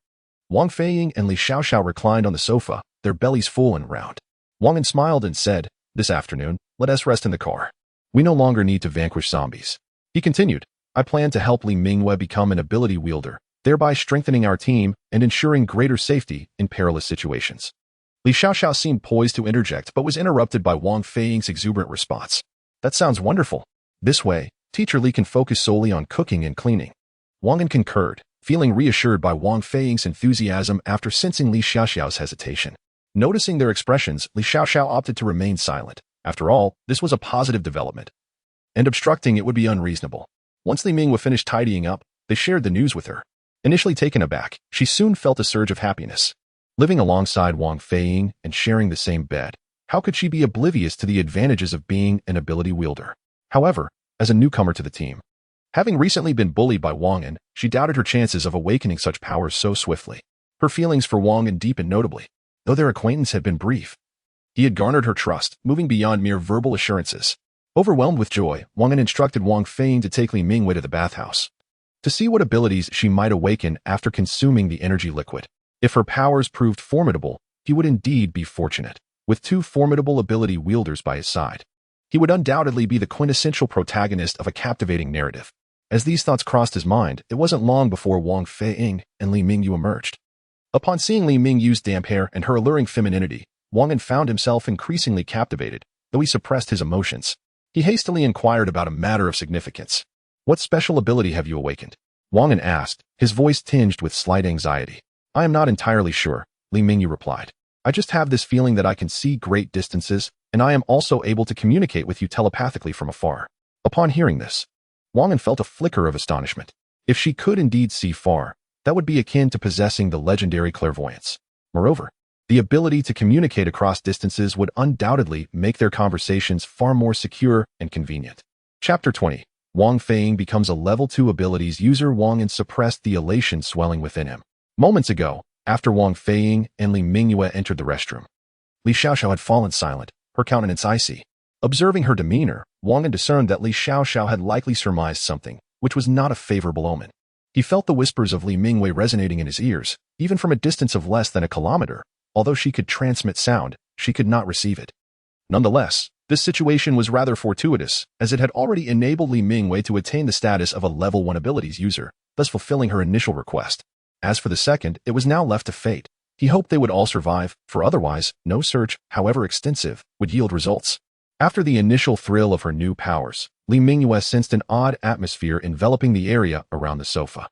Wang Feiying and Li Xiaoxiao reclined on the sofa, their bellies full and round. Wang An smiled and said, "This afternoon, let us rest in the car. We no longer need to vanquish zombies." He continued, "I plan to help Li Mingyue become an ability wielder, thereby strengthening our team and ensuring greater safety in perilous situations." Li Xiaoxiao seemed poised to interject but was interrupted by Wang Feiying's exuberant response. "That sounds wonderful. This way, Teacher Li can focus solely on cooking and cleaning." Wang An concurred, feeling reassured by Wang Feiying's enthusiasm after sensing Li Xiaoxiao's hesitation. Noticing their expressions, Li Xiaoxiao opted to remain silent. After all, this was a positive development, and obstructing it would be unreasonable. Once Li Mingyue finished tidying up, they shared the news with her. Initially taken aback, she soon felt a surge of happiness. Living alongside Wang Feiying and sharing the same bed, how could she be oblivious to the advantages of being an ability wielder? However, as a newcomer to the team, having recently been bullied by Wang An, she doubted her chances of awakening such powers so swiftly. Her feelings for Wang An deepened notably, though their acquaintance had been brief. He had garnered her trust, moving beyond mere verbal assurances. Overwhelmed with joy, Wang An instructed Wang Feiying to take Li Mingyue to the bathhouse to see what abilities she might awaken after consuming the energy liquid. If her powers proved formidable, he would indeed be fortunate. With two formidable ability wielders by his side, he would undoubtedly be the quintessential protagonist of a captivating narrative. As these thoughts crossed his mind, it wasn't long before Wang Feiying and Li Mingyue emerged. Upon seeing Li Mingyue's damp hair and her alluring femininity, Wang An found himself increasingly captivated, though he suppressed his emotions. He hastily inquired about a matter of significance. "What special ability have you awakened?" Wang An asked, his voice tinged with slight anxiety. "I am not entirely sure," Li Mingyue replied. "I just have this feeling that I can see great distances, and I am also able to communicate with you telepathically from afar." Upon hearing this, Wang An felt a flicker of astonishment. If she could indeed see far, that would be akin to possessing the legendary clairvoyance. Moreover, the ability to communicate across distances would undoubtedly make their conversations far more secure and convenient. Chapter 20. Wang Feiying becomes a level 2 abilities user. Wang An suppressed the elation swelling within him. Moments ago, after Wang Feiying and Li Mingyue entered the restroom, Li Xiaoxiao had fallen silent, her countenance icy. Observing her demeanor, Wang An discerned that Li Xiaoxiao had likely surmised something, which was not a favorable omen. He felt the whispers of Li Mingyue resonating in his ears, even from a distance of less than a kilometer. Although she could transmit sound, she could not receive it. Nonetheless, this situation was rather fortuitous, as it had already enabled Li Mingyue to attain the status of a level 1 abilities user, thus fulfilling her initial request. As for the second, it was now left to fate. He hoped they would all survive, for otherwise, no search, however extensive, would yield results. After the initial thrill of her new powers, Li Mingyue sensed an odd atmosphere enveloping the area around the sofa.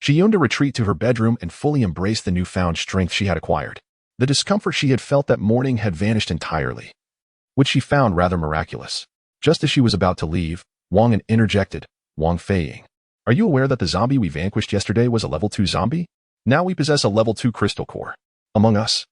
She yearned to retreat to her bedroom and fully embrace the newfound strength she had acquired. The discomfort she had felt that morning had vanished entirely, which she found rather miraculous. Just as she was about to leave, Wang An interjected, "Wang Feiying, are you aware that the zombie we vanquished yesterday was a level 2 zombie? Now we possess a level 2 crystal core. Among us,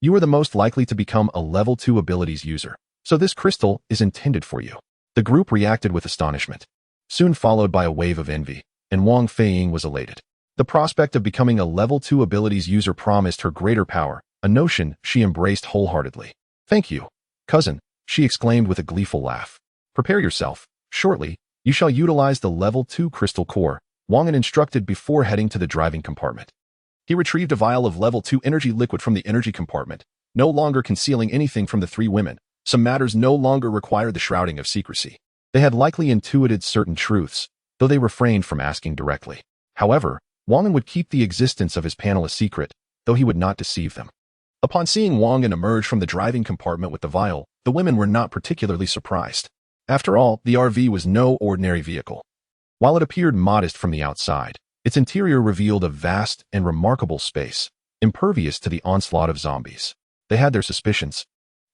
you are the most likely to become a level 2 abilities user, so this crystal is intended for you." The group reacted with astonishment, soon followed by a wave of envy, and Wang Feiying was elated. The prospect of becoming a level 2 abilities user promised her greater power, a notion she embraced wholeheartedly. "Thank you, cousin," she exclaimed with a gleeful laugh. "Prepare yourself. Shortly, you shall utilize the level 2 crystal core," Wang An instructed before heading to the driving compartment. He retrieved a vial of level 2 energy liquid from the energy compartment, no longer concealing anything from the three women. Some matters no longer required the shrouding of secrecy. They had likely intuited certain truths, though they refrained from asking directly. However, Wang An would keep the existence of his panel a secret, though he would not deceive them. Upon seeing Wang An emerge from the driving compartment with the vial, the women were not particularly surprised. After all, the RV was no ordinary vehicle. While it appeared modest from the outside, its interior revealed a vast and remarkable space, impervious to the onslaught of zombies. They had their suspicions,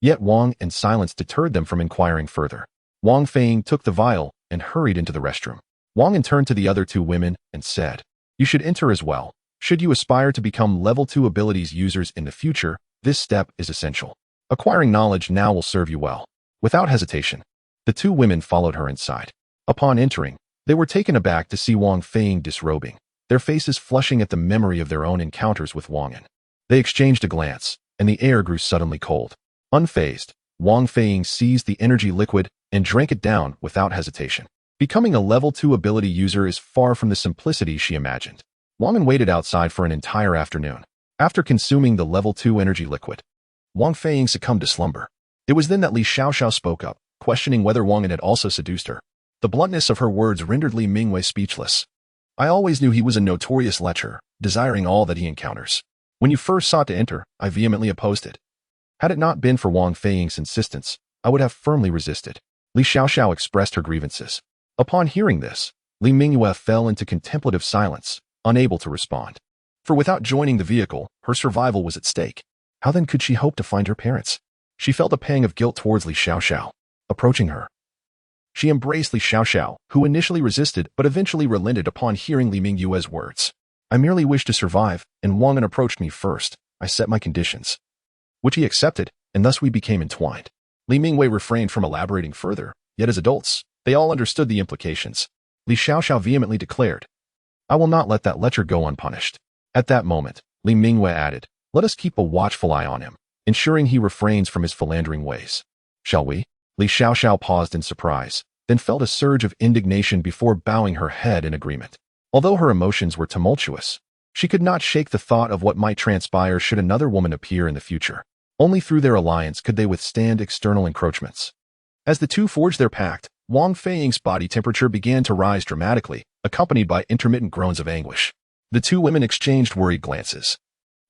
yet Wang An's silence deterred them from inquiring further. Wang Feiying took the vial and hurried into the restroom. Wang An turned to the other two women and said, "You should enter as well. Should you aspire to become level 2 abilities users in the future, this step is essential. Acquiring knowledge now will serve you well." Without hesitation, the two women followed her inside. Upon entering, they were taken aback to see Wang Feiying disrobing, their faces flushing at the memory of their own encounters with Wang An. They exchanged a glance, and the air grew suddenly cold. Unfazed, Wang Feiying seized the energy liquid and drank it down without hesitation. Becoming a level 2 ability user is far from the simplicity she imagined. Wang An waited outside for an entire afternoon. After consuming the level 2 energy liquid, Wang Feiying succumbed to slumber. It was then that Li Xiaoxiao spoke up, questioning whether Wang An had also seduced her. The bluntness of her words rendered Li Mingwei speechless. I always knew he was a notorious lecher, desiring all that he encounters. When you first sought to enter, I vehemently opposed it. Had it not been for Wang Feiying's insistence, I would have firmly resisted. Li Xiaoxiao expressed her grievances. Upon hearing this, Li Mingwei fell into contemplative silence, unable to respond. For without joining the vehicle, her survival was at stake. How then could she hope to find her parents? She felt a pang of guilt towards Li Xiaoxiao. Approaching her, she embraced Li Xiaoxiao, who initially resisted but eventually relented upon hearing Li Mingwei's words. I merely wished to survive, and Wang An approached me first. I set my conditions, which he accepted, and thus we became entwined. Li Mingwei refrained from elaborating further, yet as adults, they all understood the implications. Li Xiaoxiao vehemently declared, I will not let that lecher go unpunished. At that moment, Li Mingwei added, let us keep a watchful eye on him, ensuring he refrains from his philandering ways. Shall we? Li Xiaoxiao paused in surprise, then felt a surge of indignation before bowing her head in agreement. Although her emotions were tumultuous, she could not shake the thought of what might transpire should another woman appear in the future. Only through their alliance could they withstand external encroachments. As the two forged their pact, Wang Feiying's body temperature began to rise dramatically, accompanied by intermittent groans of anguish. The two women exchanged worried glances,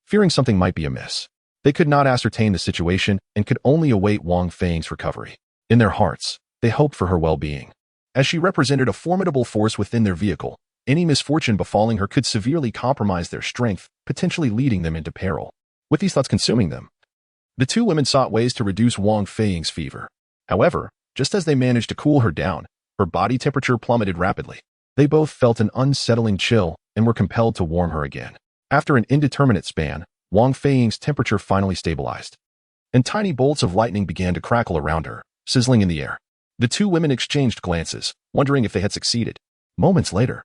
fearing something might be amiss. They could not ascertain the situation and could only await Wang Feiying's recovery. In their hearts, they hoped for her well-being. As she represented a formidable force within their vehicle, any misfortune befalling her could severely compromise their strength, potentially leading them into peril. With these thoughts consuming them, the two women sought ways to reduce Wang Feiying's fever. However, just as they managed to cool her down, her body temperature plummeted rapidly. They both felt an unsettling chill and were compelled to warm her again. After an indeterminate span, Wang Feiying's temperature finally stabilized, and tiny bolts of lightning began to crackle around her, sizzling in the air. The two women exchanged glances, wondering if they had succeeded. Moments later,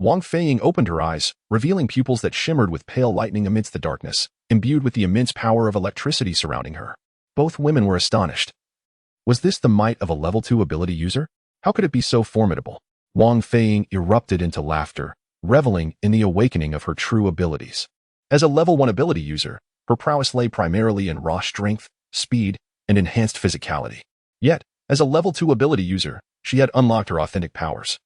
Wang Feiying opened her eyes, revealing pupils that shimmered with pale lightning amidst the darkness, imbued with the immense power of electricity surrounding her. Both women were astonished. Was this the might of a level 2 ability user? How could it be so formidable? Wang Feiying erupted into laughter, reveling in the awakening of her true abilities. As a level 1 ability user, her prowess lay primarily in raw strength, speed, and enhanced physicality. Yet, as a level 2 ability user, she had unlocked her authentic powers.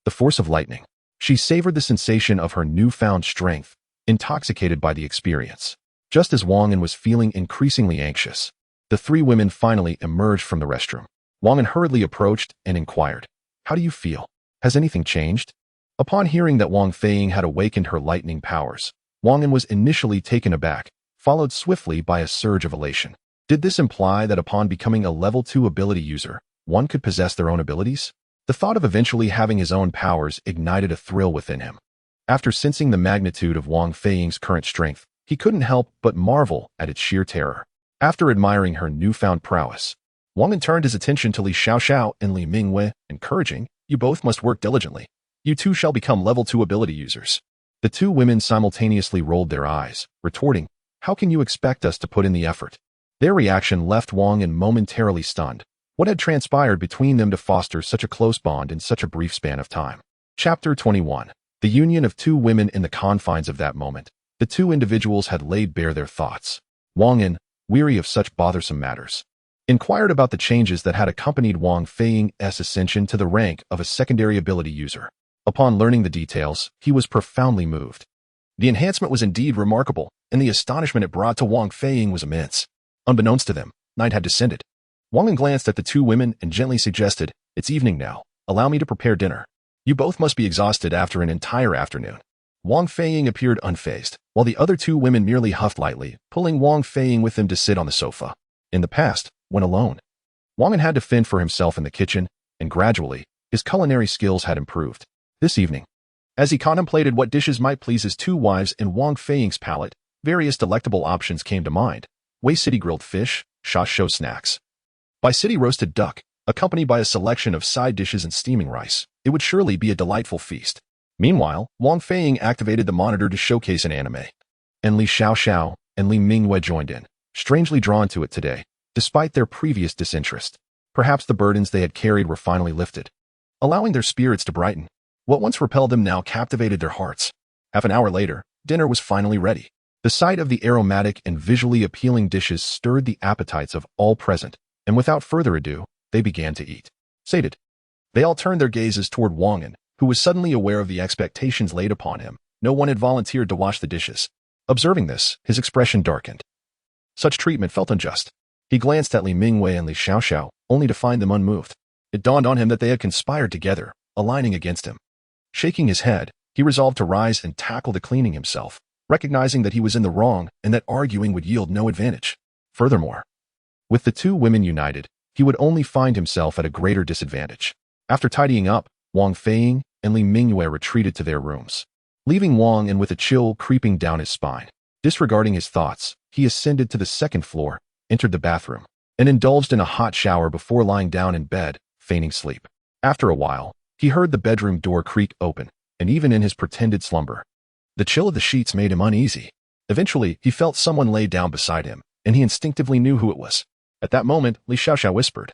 The force of lightning. She savored the sensation of her newfound strength, intoxicated by the experience. Just as Wang An was feeling increasingly anxious, the three women finally emerged from the restroom. Wang An hurriedly approached and inquired, How do you feel? Has anything changed? Upon hearing that Wang Feiying had awakened her lightning powers, Wang An was initially taken aback, followed swiftly by a surge of elation. Did this imply that upon becoming a level 2 ability user, one could possess their own abilities? The thought of eventually having his own powers ignited a thrill within him. After sensing the magnitude of Wang Feiying's current strength, he couldn't help but marvel at its sheer terror. After admiring her newfound prowess, Wang An turned his attention to Li Xiaoxiao and Li Mingwei, encouraging, You both must work diligently. You too shall become level 2 ability users. The two women simultaneously rolled their eyes, retorting, How can you expect us to put in the effort? Their reaction left Wang An momentarily stunned. What had transpired between them to foster such a close bond in such a brief span of time? Chapter 21. The union of two women in the confines of that moment. The two individuals had laid bare their thoughts. Wang An, weary of such bothersome matters, inquired about the changes that had accompanied Wang Feiying's ascension to the rank of a secondary ability user. Upon learning the details, he was profoundly moved. The enhancement was indeed remarkable, and the astonishment it brought to Wang Feiying was immense. Unbeknownst to them, night had descended. Wang An glanced at the two women and gently suggested, It's evening now. Allow me to prepare dinner. You both must be exhausted after an entire afternoon. Wang Feiying appeared unfazed, while the other two women merely huffed lightly, pulling Wang Feiying with them to sit on the sofa. In the past, when alone, Wang An had to fend for himself in the kitchen, and gradually, his culinary skills had improved. This evening, as he contemplated what dishes might please his two wives and Wang Feiying's palate, various delectable options came to mind. Wei City grilled fish, Sha Shou snacks, Bai City roasted duck, accompanied by a selection of side dishes and steaming rice. It would surely be a delightful feast. Meanwhile, Wang Feiying activated the monitor to showcase an anime, and Li Xiaoxiao and Li Mingwei joined in, strangely drawn to it today, despite their previous disinterest. Perhaps the burdens they had carried were finally lifted. allowing their spirits to brighten. What once repelled them now captivated their hearts. Half an hour later, dinner was finally ready. The sight of the aromatic and visually appealing dishes stirred the appetites of all present, and without further ado, they began to eat. Sated, they all turned their gazes toward Wang An, who was suddenly aware of the expectations laid upon him. No one had volunteered to wash the dishes. Observing this, his expression darkened. Such treatment felt unjust. He glanced at Li Mingwei and Li Xiaoxiao, only to find them unmoved. It dawned on him that they had conspired together, aligning against him. Shaking his head, he resolved to rise and tackle the cleaning himself, recognizing that he was in the wrong and that arguing would yield no advantage. Furthermore, with the two women united, he would only find himself at a greater disadvantage. After tidying up, Wang Feiying and Li Mingyue retreated to their rooms, leaving Wang An with a chill creeping down his spine. Disregarding his thoughts, he ascended to the second floor, entered the bathroom, and indulged in a hot shower before lying down in bed, feigning sleep. After a while, he heard the bedroom door creak open, and even in his pretended slumber, the chill of the sheets made him uneasy. Eventually, he felt someone lay down beside him, and he instinctively knew who it was. At that moment, Li Xiaoxiao whispered,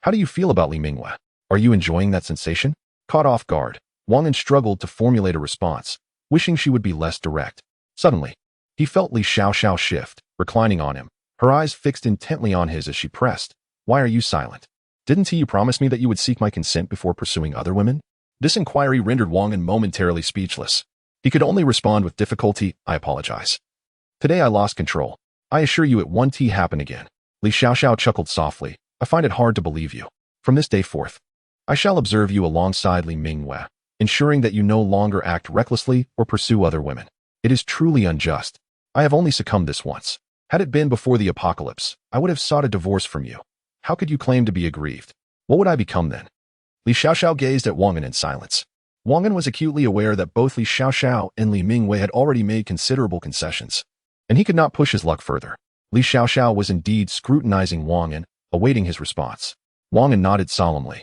"How do you feel about Li Mingyue? Are you enjoying that sensation?" Caught off guard, Wang An struggled to formulate a response, wishing she would be less direct. Suddenly, he felt Li Xiaoxiao shift, reclining on him, her eyes fixed intently on his as she pressed, "Why are you silent? Didn't you promise me that you would seek my consent before pursuing other women?" This inquiry rendered Wang An momentarily speechless. He could only respond with difficulty, "I apologize. Today I lost control. I assure you it won't happen again." Li Xiaoxiao chuckled softly, "I find it hard to believe you. From this day forth, I shall observe you alongside Li Mingyue, ensuring that you no longer act recklessly or pursue other women. It is truly unjust. I have only succumbed this once. Had it been before the apocalypse, I would have sought a divorce from you. How could you claim to be aggrieved? What would I become then?" Li Xiaoxiao gazed at Wang An in silence. Wang An was acutely aware that both Li Xiaoxiao and Li Mingyue had already made considerable concessions, and he could not push his luck further. Li Xiaoxiao was indeed scrutinizing Wang An, awaiting his response. Wang An nodded solemnly,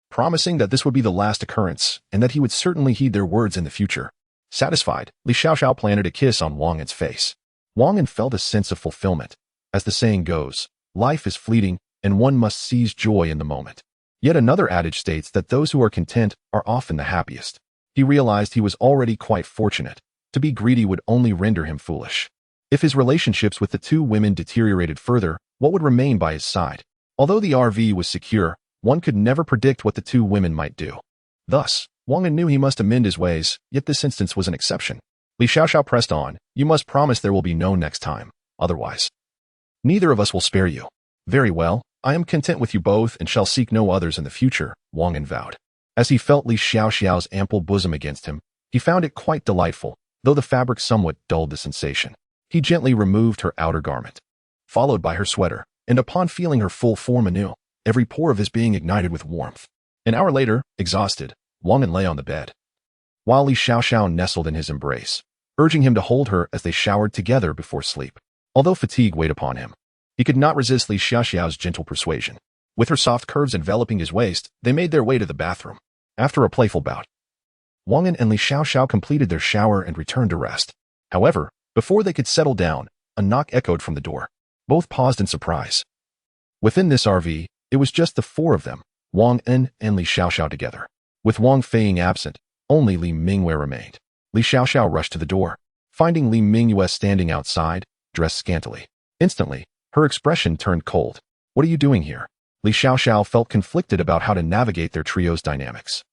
promising that this would be the last occurrence and that he would certainly heed their words in the future. Satisfied, Li Xiaoxiao planted a kiss on Wang An's face. Wang An felt a sense of fulfillment. As the saying goes, life is fleeting and one must seize joy in the moment. Yet another adage states that those who are content are often the happiest. He realized he was already quite fortunate. To be greedy would only render him foolish. If his relationships with the two women deteriorated further, what would remain by his side? Although the RV was secure, one could never predict what the two women might do. Thus, Wang An knew he must amend his ways, yet this instance was an exception. Li Xiaoxiao pressed on, "You must promise there will be no next time. Otherwise, neither of us will spare you." "Very well. I am content with you both and shall seek no others in the future," Wang An vowed. As he felt Li Xiaoxiao's ample bosom against him, he found it quite delightful, though the fabric somewhat dulled the sensation. He gently removed her outer garment, followed by her sweater, and upon feeling her full form anew, every pore of his being ignited with warmth. An hour later, exhausted, Wang An lay on the bed, while Li Xiaoxiao nestled in his embrace, urging him to hold her as they showered together before sleep. Although fatigue weighed upon him, he could not resist Li Xiaoxiao's gentle persuasion. With her soft curves enveloping his waist, they made their way to the bathroom. After a playful bout, Wang An and Li Xiaoxiao completed their shower and returned to rest. However, before they could settle down, a knock echoed from the door. Both paused in surprise. Within this RV, it was just the four of them, Wang An and Li Xiaoxiao together. With Wang Feiying absent, only Li Mingyue remained. Li Xiaoxiao rushed to the door, finding Li Mingyue standing outside, dressed scantily. Instantly, her expression turned cold. "What are you doing here?" Li Xiaoxiao felt conflicted about how to navigate their trio's dynamics.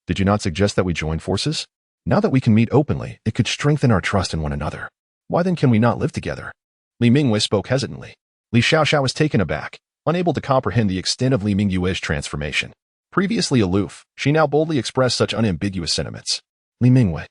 "Did you not suggest that we join forces? Now that we can meet openly, it could strengthen our trust in one another. Why then can we not live together?" Li Mingyue spoke hesitantly. Li Xiaoxiao was taken aback, unable to comprehend the extent of Li Mingyue's transformation. Previously aloof, she now boldly expressed such unambiguous sentiments. Li Mingyue,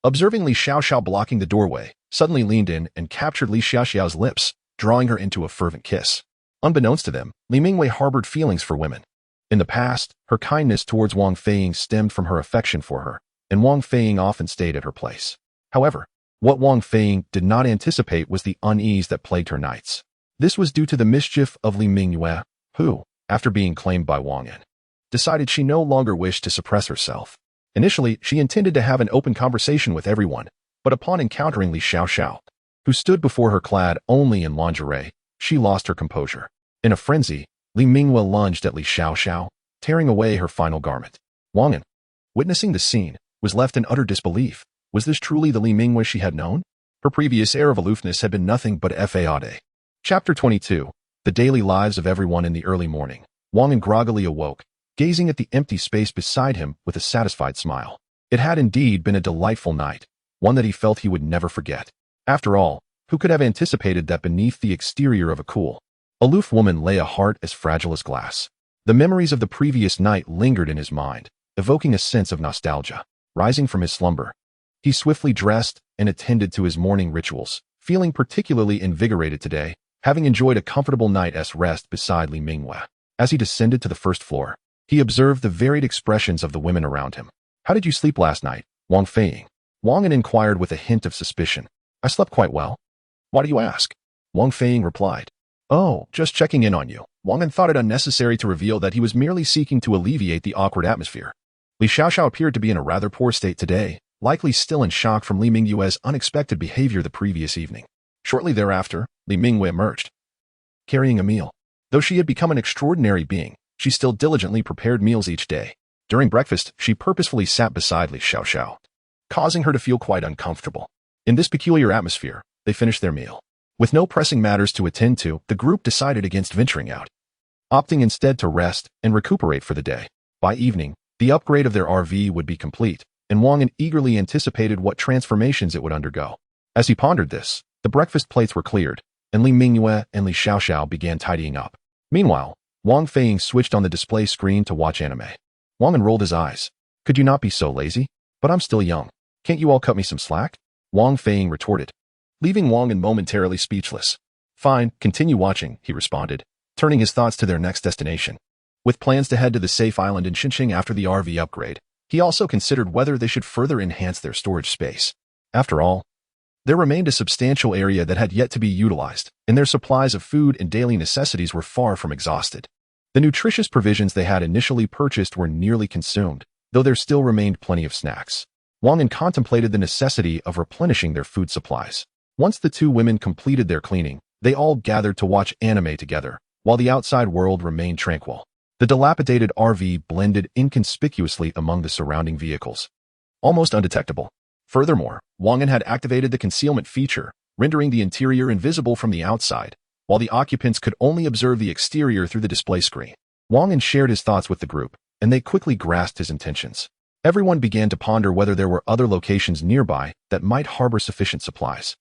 observing Li Xiaoxiao blocking the doorway, suddenly leaned in and captured Li Xiaoxiao's lips, drawing her into a fervent kiss. Unbeknownst to them, Li Mingyue harbored feelings for women. In the past, her kindness towards Wang Feiying stemmed from her affection for her, and Wang Feiying often stayed at her place. However, what Wang Feiying did not anticipate was the unease that plagued her nights. This was due to the mischief of Li Mingyue, who, after being claimed by Wang An, decided she no longer wished to suppress herself. Initially, she intended to have an open conversation with everyone, but upon encountering Li Xiaoxiao, who stood before her clad only in lingerie, she lost her composure. In a frenzy, Li Mingyue lunged at Li Xiaoxiao, tearing away her final garment. Wang An, witnessing the scene, was left in utter disbelief. Was this truly the Li Mingwei she had known? Her previous air of aloofness had been nothing but fade. Chapter 22. The daily lives of everyone in the early morning. Wang An groggily awoke, gazing at the empty space beside him with a satisfied smile. It had indeed been a delightful night, one that he felt he would never forget. After all, who could have anticipated that beneath the exterior of a cool, aloof woman lay a heart as fragile as glass? The memories of the previous night lingered in his mind, evoking a sense of nostalgia. Rising from his slumber, he swiftly dressed and attended to his morning rituals, feeling particularly invigorated today, having enjoyed a comfortable night's rest beside Li Mingwei. As he descended to the first floor, he observed the varied expressions of the women around him. "How did you sleep last night, Wang Feiyin?" Wang An inquired with a hint of suspicion. "I slept quite well." "Why do you ask?" Wang Feiyin replied. "Oh, just checking in on you." Wang An thought it unnecessary to reveal that he was merely seeking to alleviate the awkward atmosphere. Li Xiaoxiao appeared to be in a rather poor state today, likely still in shock from Li Mingwei's unexpected behavior the previous evening. Shortly thereafter, Li Mingwei emerged, carrying a meal. Though she had become an extraordinary being, she still diligently prepared meals each day. During breakfast, she purposefully sat beside Li Xiaoxiao, causing her to feel quite uncomfortable. In this peculiar atmosphere, they finished their meal. With no pressing matters to attend to, the group decided against venturing out, opting instead to rest and recuperate for the day. By evening, the upgrade of their RV would be complete, and Wang An eagerly anticipated what transformations it would undergo. As he pondered this, the breakfast plates were cleared, and Li Mingwei and Li Xiaoxiao began tidying up. Meanwhile, Wang Feiyin switched on the display screen to watch anime. Wang An rolled his eyes. "Could you not be so lazy? But I'm still young. Can't you all cut me some slack?" Wang Feiyin retorted, leaving Wang An momentarily speechless. "Fine, continue watching," he responded, turning his thoughts to their next destination. With plans to head to the safe island in Xinjiang after the RV upgrade, he also considered whether they should further enhance their storage space. After all, there remained a substantial area that had yet to be utilized, and their supplies of food and daily necessities were far from exhausted. The nutritious provisions they had initially purchased were nearly consumed, though there still remained plenty of snacks. Wang An contemplated the necessity of replenishing their food supplies. Once the two women completed their cleaning, they all gathered to watch anime together, while the outside world remained tranquil. The dilapidated RV blended inconspicuously among the surrounding vehicles, almost undetectable. Furthermore, Wang An had activated the concealment feature, rendering the interior invisible from the outside, while the occupants could only observe the exterior through the display screen. Wang An shared his thoughts with the group, and they quickly grasped his intentions. Everyone began to ponder whether there were other locations nearby that might harbor sufficient supplies.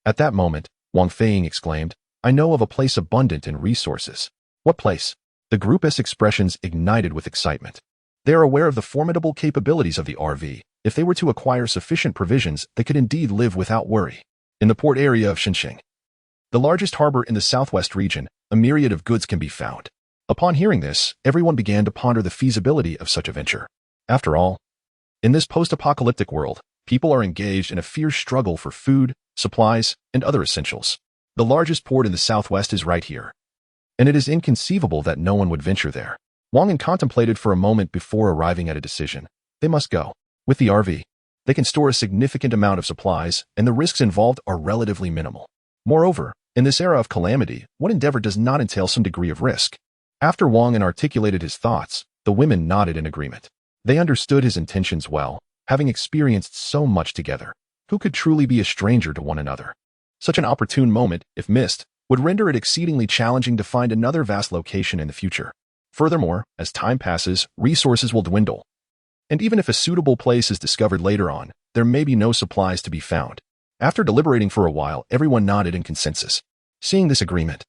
At that moment, Wang Feiyin exclaimed, "I know of a place abundant in resources." "What place?" The group's expressions ignited with excitement. They are aware of the formidable capabilities of the RV. If they were to acquire sufficient provisions, they could indeed live without worry. In the port area of Xinjiang, the largest harbor in the southwest region, a myriad of goods can be found. Upon hearing this, everyone began to ponder the feasibility of such a venture. After all, in this post-apocalyptic world, people are engaged in a fierce struggle for food, supplies, and other essentials. The largest port in the southwest is right here, and it is inconceivable that no one would venture there. Wang An contemplated for a moment before arriving at a decision. They must go. With the RV, they can store a significant amount of supplies, and the risks involved are relatively minimal. Moreover, in this era of calamity, what endeavor does not entail some degree of risk? After Wang An articulated his thoughts, the women nodded in agreement. They understood his intentions well, having experienced so much together. Who could truly be a stranger to one another? Such an opportune moment, if missed, would render it exceedingly challenging to find another vast location in the future. Furthermore, as time passes, resources will dwindle. And even if a suitable place is discovered later on, there may be no supplies to be found. After deliberating for a while, everyone nodded in consensus. Seeing this agreement,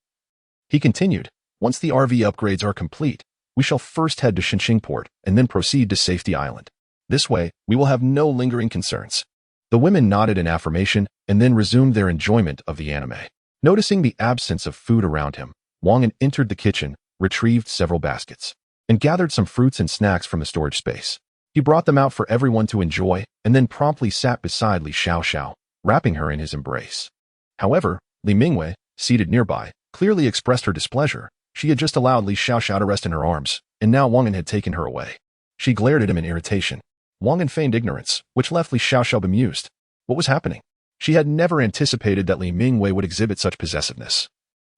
he continued, "Once the RV upgrades are complete, we shall first head to Xinjiang port and then proceed to Safety Island. This way, we will have no lingering concerns." The women nodded in affirmation and then resumed their enjoyment of the anime. Noticing the absence of food around him, Wang An entered the kitchen, retrieved several baskets, and gathered some fruits and snacks from the storage space. He brought them out for everyone to enjoy and then promptly sat beside Li Xiaoxiao, wrapping her in his embrace. However, Li Mingwei, seated nearby, clearly expressed her displeasure. She had just allowed Li Xiaoxiao to rest in her arms, and now Wang An had taken her away. She glared at him in irritation. Wang An feigned ignorance, which left Li Xiaoxiao bemused. What was happening? She had never anticipated that Li Mingwei would exhibit such possessiveness.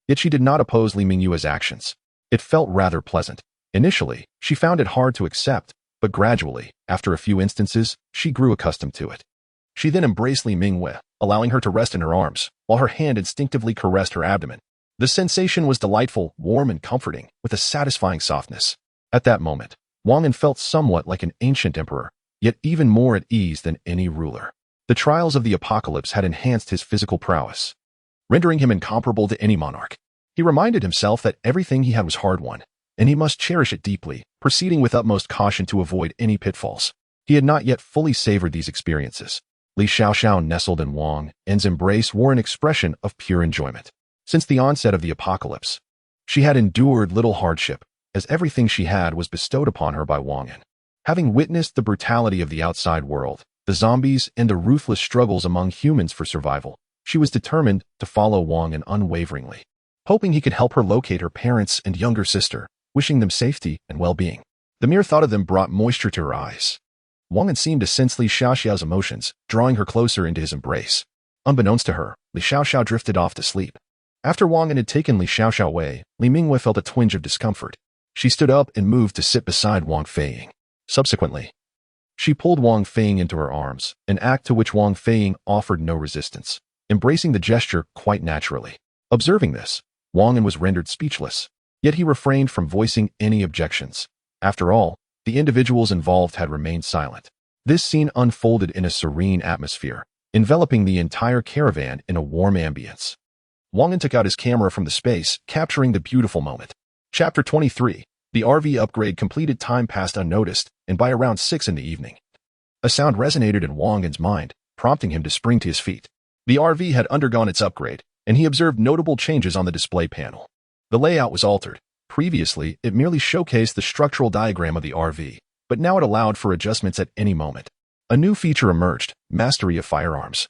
Yet she did not oppose Li Mingwei's actions. It felt rather pleasant. Initially, she found it hard to accept, But gradually, after a few instances, she grew accustomed to it. She then embraced Li Mingwei, allowing her to rest in her arms, while her hand instinctively caressed her abdomen. The sensation was delightful, warm, and comforting, with a satisfying softness. At that moment, Wang An felt somewhat like an ancient emperor, yet even more at ease than any ruler. The trials of the apocalypse had enhanced his physical prowess, rendering him incomparable to any monarch. He reminded himself that everything he had was hard-won, and he must cherish it deeply, proceeding with utmost caution to avoid any pitfalls. He had not yet fully savored these experiences. Li Xiaoxiao nestled in Wang An's embrace wore an expression of pure enjoyment. Since the onset of the apocalypse, she had endured little hardship, as everything she had was bestowed upon her by Wang An. Having witnessed the brutality of the outside world, the zombies, and the ruthless struggles among humans for survival, she was determined to follow Wang An unwaveringly, hoping he could help her locate her parents and younger sister, wishing them safety and well-being. The mere thought of them brought moisture to her eyes. Wang An seemed to sense Li Xiaoxiao's emotions, drawing her closer into his embrace. Unbeknownst to her, Li Xiaoxiao drifted off to sleep. After Wang An had taken Li Xiaoxiao away, Li Mingwei felt a twinge of discomfort. She stood up and moved to sit beside Wang Feiying. Subsequently, she pulled Wang Feiying into her arms, an act to which Wang Feiying offered no resistance, embracing the gesture quite naturally. Observing this, Wang An was rendered speechless, yet he refrained from voicing any objections. After all, the individuals involved had remained silent. This scene unfolded in a serene atmosphere, enveloping the entire caravan in a warm ambience. Wang An took out his camera from the space, capturing the beautiful moment. Chapter 23. The RV upgrade completed. Time passed unnoticed, and by around 6 in the evening, a sound resonated in Wang An's mind, prompting him to spring to his feet. The RV had undergone its upgrade, and he observed notable changes on the display panel. The layout was altered. Previously, it merely showcased the structural diagram of the RV, but now it allowed for adjustments at any moment. A new feature emerged: Mastery of Firearms,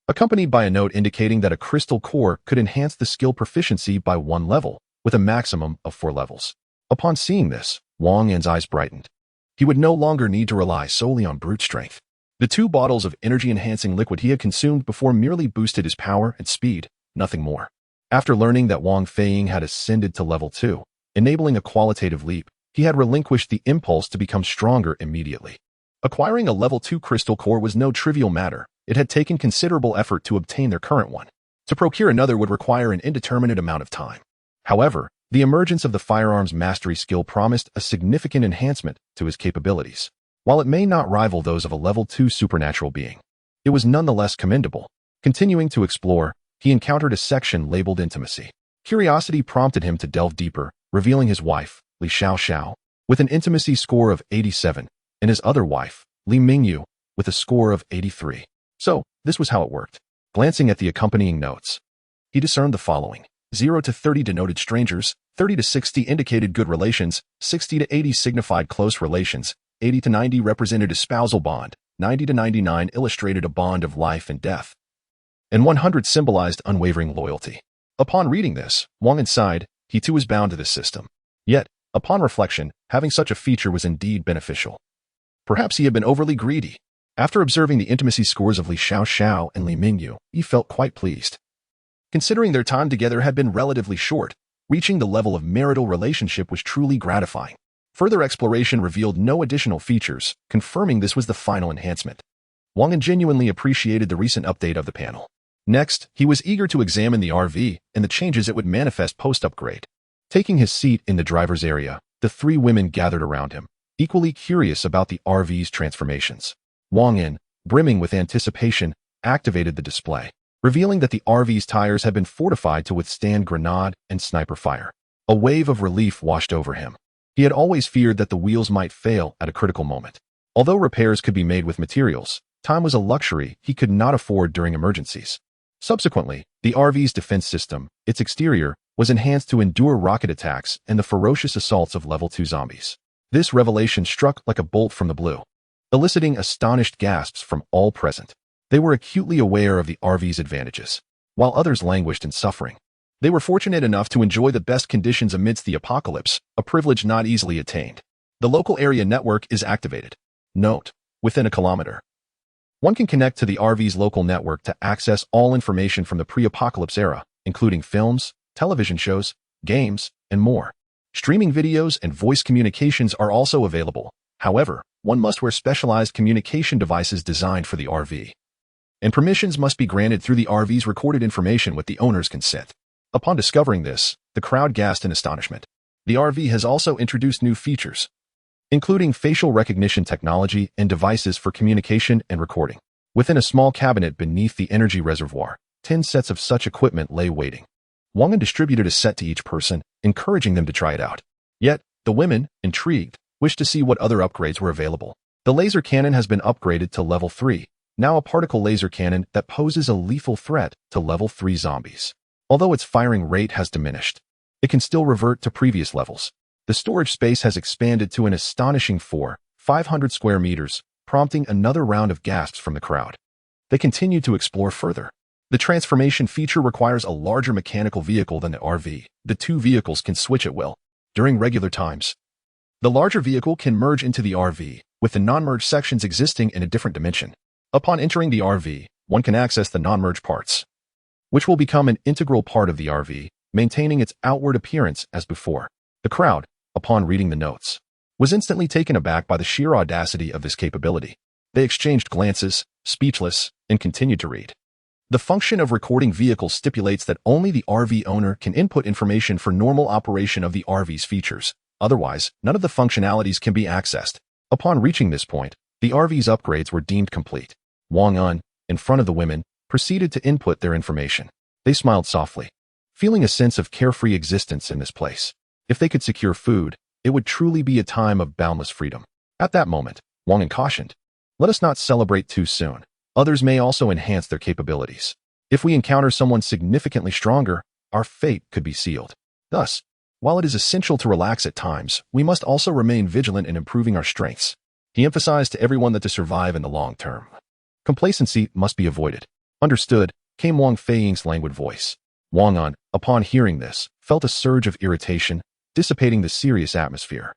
accompanied by a note indicating that a crystal core could enhance the skill proficiency by 1 level, with a maximum of 4 levels. Upon seeing this, Wang An's eyes brightened. He would no longer need to rely solely on brute strength. The 2 bottles of energy-enhancing liquid he had consumed before merely boosted his power and speed, nothing more. After learning that Wang Feiying had ascended to level 2, enabling a qualitative leap, he had relinquished the impulse to become stronger immediately. Acquiring a level 2 crystal core was no trivial matter. It had taken considerable effort to obtain their current one. To procure another would require an indeterminate amount of time. However, the emergence of the firearms mastery skill promised a significant enhancement to his capabilities. While it may not rival those of a level 2 supernatural being, it was nonetheless commendable. Continuing to explore, he encountered a section labeled Intimacy. Curiosity prompted him to delve deeper, revealing his wife, Li Xiaoxiao, with an intimacy score of 87, and his other wife, Li Mingyu, with a score of 83. So, this was how it worked. Glancing at the accompanying notes, he discerned the following: 0 to 30 denoted strangers, 30 to 60 indicated good relations, 60 to 80 signified close relations, 80 to 90 represented a spousal bond, 90 to 99 illustrated a bond of life and death, and 100 symbolized unwavering loyalty. Upon reading this, Wang An sighed. He too was bound to this system. Yet, upon reflection, having such a feature was indeed beneficial. Perhaps he had been overly greedy. After observing the intimacy scores of Li Xiaoxiao and Li Mingyu, he felt quite pleased. Considering their time together had been relatively short, reaching the level of marital relationship was truly gratifying. Further exploration revealed no additional features, confirming this was the final enhancement. Wang An genuinely appreciated the recent update of the panel. Next, he was eager to examine the RV and the changes it would manifest post-upgrade. Taking his seat in the driver's area, the 3 women gathered around him, equally curious about the RV's transformations. Wang An, brimming with anticipation, activated the display, revealing that the RV's tires had been fortified to withstand grenade and sniper fire. A wave of relief washed over him. He had always feared that the wheels might fail at a critical moment. Although repairs could be made with materials, time was a luxury he could not afford during emergencies. Subsequently, the RV's defense system, its exterior, was enhanced to endure rocket attacks and the ferocious assaults of level 2 zombies. This revelation struck like a bolt from the blue, eliciting astonished gasps from all present. They were acutely aware of the RV's advantages, while others languished in suffering. They were fortunate enough to enjoy the best conditions amidst the apocalypse, a privilege not easily attained. The local area network is activated. Note: within a kilometer. One can connect to the RV's local network to access all information from the pre-apocalypse era, including films, television shows, games, and more. Streaming videos and voice communications are also available, However, one must wear specialized communication devices designed for the RV. And permissions must be granted through the RV's recorded information with the owner's consent. Upon discovering this, the crowd gasped in astonishment. The RV has also introduced new features, including facial recognition technology and devices for communication and recording. Within a small cabinet beneath the energy reservoir, 10 sets of such equipment lay waiting. Wang An distributed a set to each person, encouraging them to try it out. Yet, the women, intrigued, wished to see what other upgrades were available. The laser cannon has been upgraded to level 3, now a particle laser cannon that poses a lethal threat to level 3 zombies. Although its firing rate has diminished, it can still revert to previous levels. The storage space has expanded to an astonishing 500 square meters, prompting another round of gasps from the crowd. They continue to explore further. The transformation feature requires a larger mechanical vehicle than the RV. The two vehicles can switch at will. During regular times, the larger vehicle can merge into the RV, with the non-merge sections existing in a different dimension. Upon entering the RV, one can access the non-merge parts, which will become an integral part of the RV, maintaining its outward appearance as before. The crowd, upon reading the notes, was instantly taken aback by the sheer audacity of this capability. They exchanged glances, speechless, and continued to read. The function of recording vehicles stipulates that only the RV owner can input information for normal operation of the RV's features. Otherwise, none of the functionalities can be accessed. Upon reaching this point, the RV's upgrades were deemed complete. Wang An, in front of the women, proceeded to input their information. They smiled softly, feeling a sense of carefree existence in this place. If they could secure food, it would truly be a time of boundless freedom. At that moment, Wang An cautioned, "Let us not celebrate too soon. Others may also enhance their capabilities. If we encounter someone significantly stronger, our fate could be sealed. Thus, while it is essential to relax at times, we must also remain vigilant in improving our strengths." He emphasized to everyone that to survive in the long term, complacency must be avoided. "Understood," came Wang Feiying's languid voice. Wang An, upon hearing this, felt a surge of irritation, dissipating the serious atmosphere.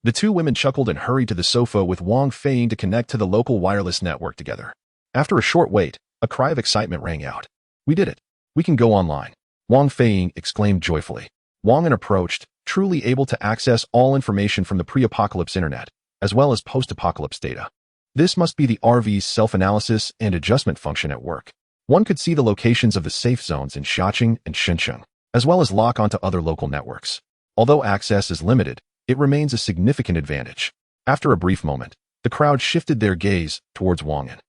The two women chuckled and hurried to the sofa with Wang Feiying to connect to the local wireless network together. After a short wait, a cry of excitement rang out. "We did it. We can go online," Wang Feiying exclaimed joyfully. Wang An approached, truly able to access all information from the pre-apocalypse internet, as well as post-apocalypse data. This must be the RV's self-analysis and adjustment function at work. One could see the locations of the safe zones in Xiaoqing and Shenzhen, as well as lock onto other local networks. Although access is limited, it remains a significant advantage. After a brief moment, the crowd shifted their gaze towards Wang An.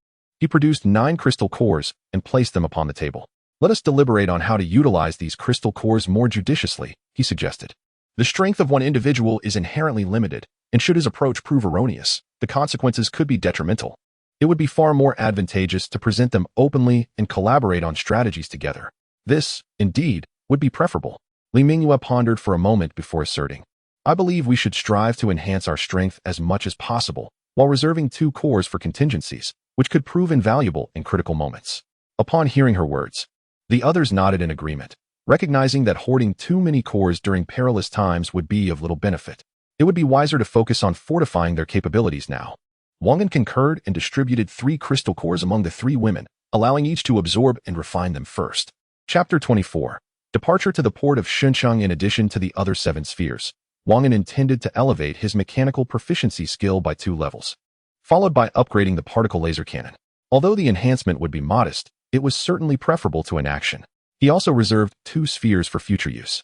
He produced 9 crystal cores and placed them upon the table. "Let us deliberate on how to utilize these crystal cores more judiciously," he suggested. The strength of one individual is inherently limited, and should his approach prove erroneous, the consequences could be detrimental. It would be far more advantageous to present them openly and collaborate on strategies together. This, indeed, would be preferable. Li Mingyue pondered for a moment before asserting, "I believe we should strive to enhance our strength as much as possible, while reserving 2 cores for contingencies, which could prove invaluable in critical moments." Upon hearing her words, the others nodded in agreement, recognizing that hoarding too many cores during perilous times would be of little benefit. It would be wiser to focus on fortifying their capabilities now. Wang An concurred and distributed 3 crystal cores among the 3 women, allowing each to absorb and refine them first. Chapter 24. Departure to the port of Shenzhen. In addition to the other 7 spheres, Wang An intended to elevate his mechanical proficiency skill by 2 levels, followed by upgrading the particle laser cannon. Although the enhancement would be modest, it was certainly preferable to inaction. He also reserved 2 spheres for future use,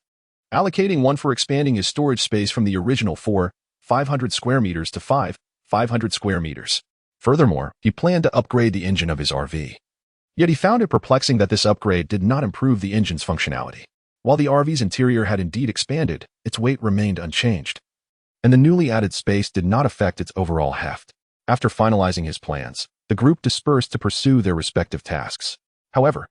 allocating one for expanding his storage space from the original 500 square meters to 500 square meters. Furthermore, he planned to upgrade the engine of his RV. Yet he found it perplexing that this upgrade did not improve the engine's functionality. While the RV's interior had indeed expanded, its weight remained unchanged, and the newly added space did not affect its overall heft. After finalizing his plans, the group dispersed to pursue their respective tasks. However,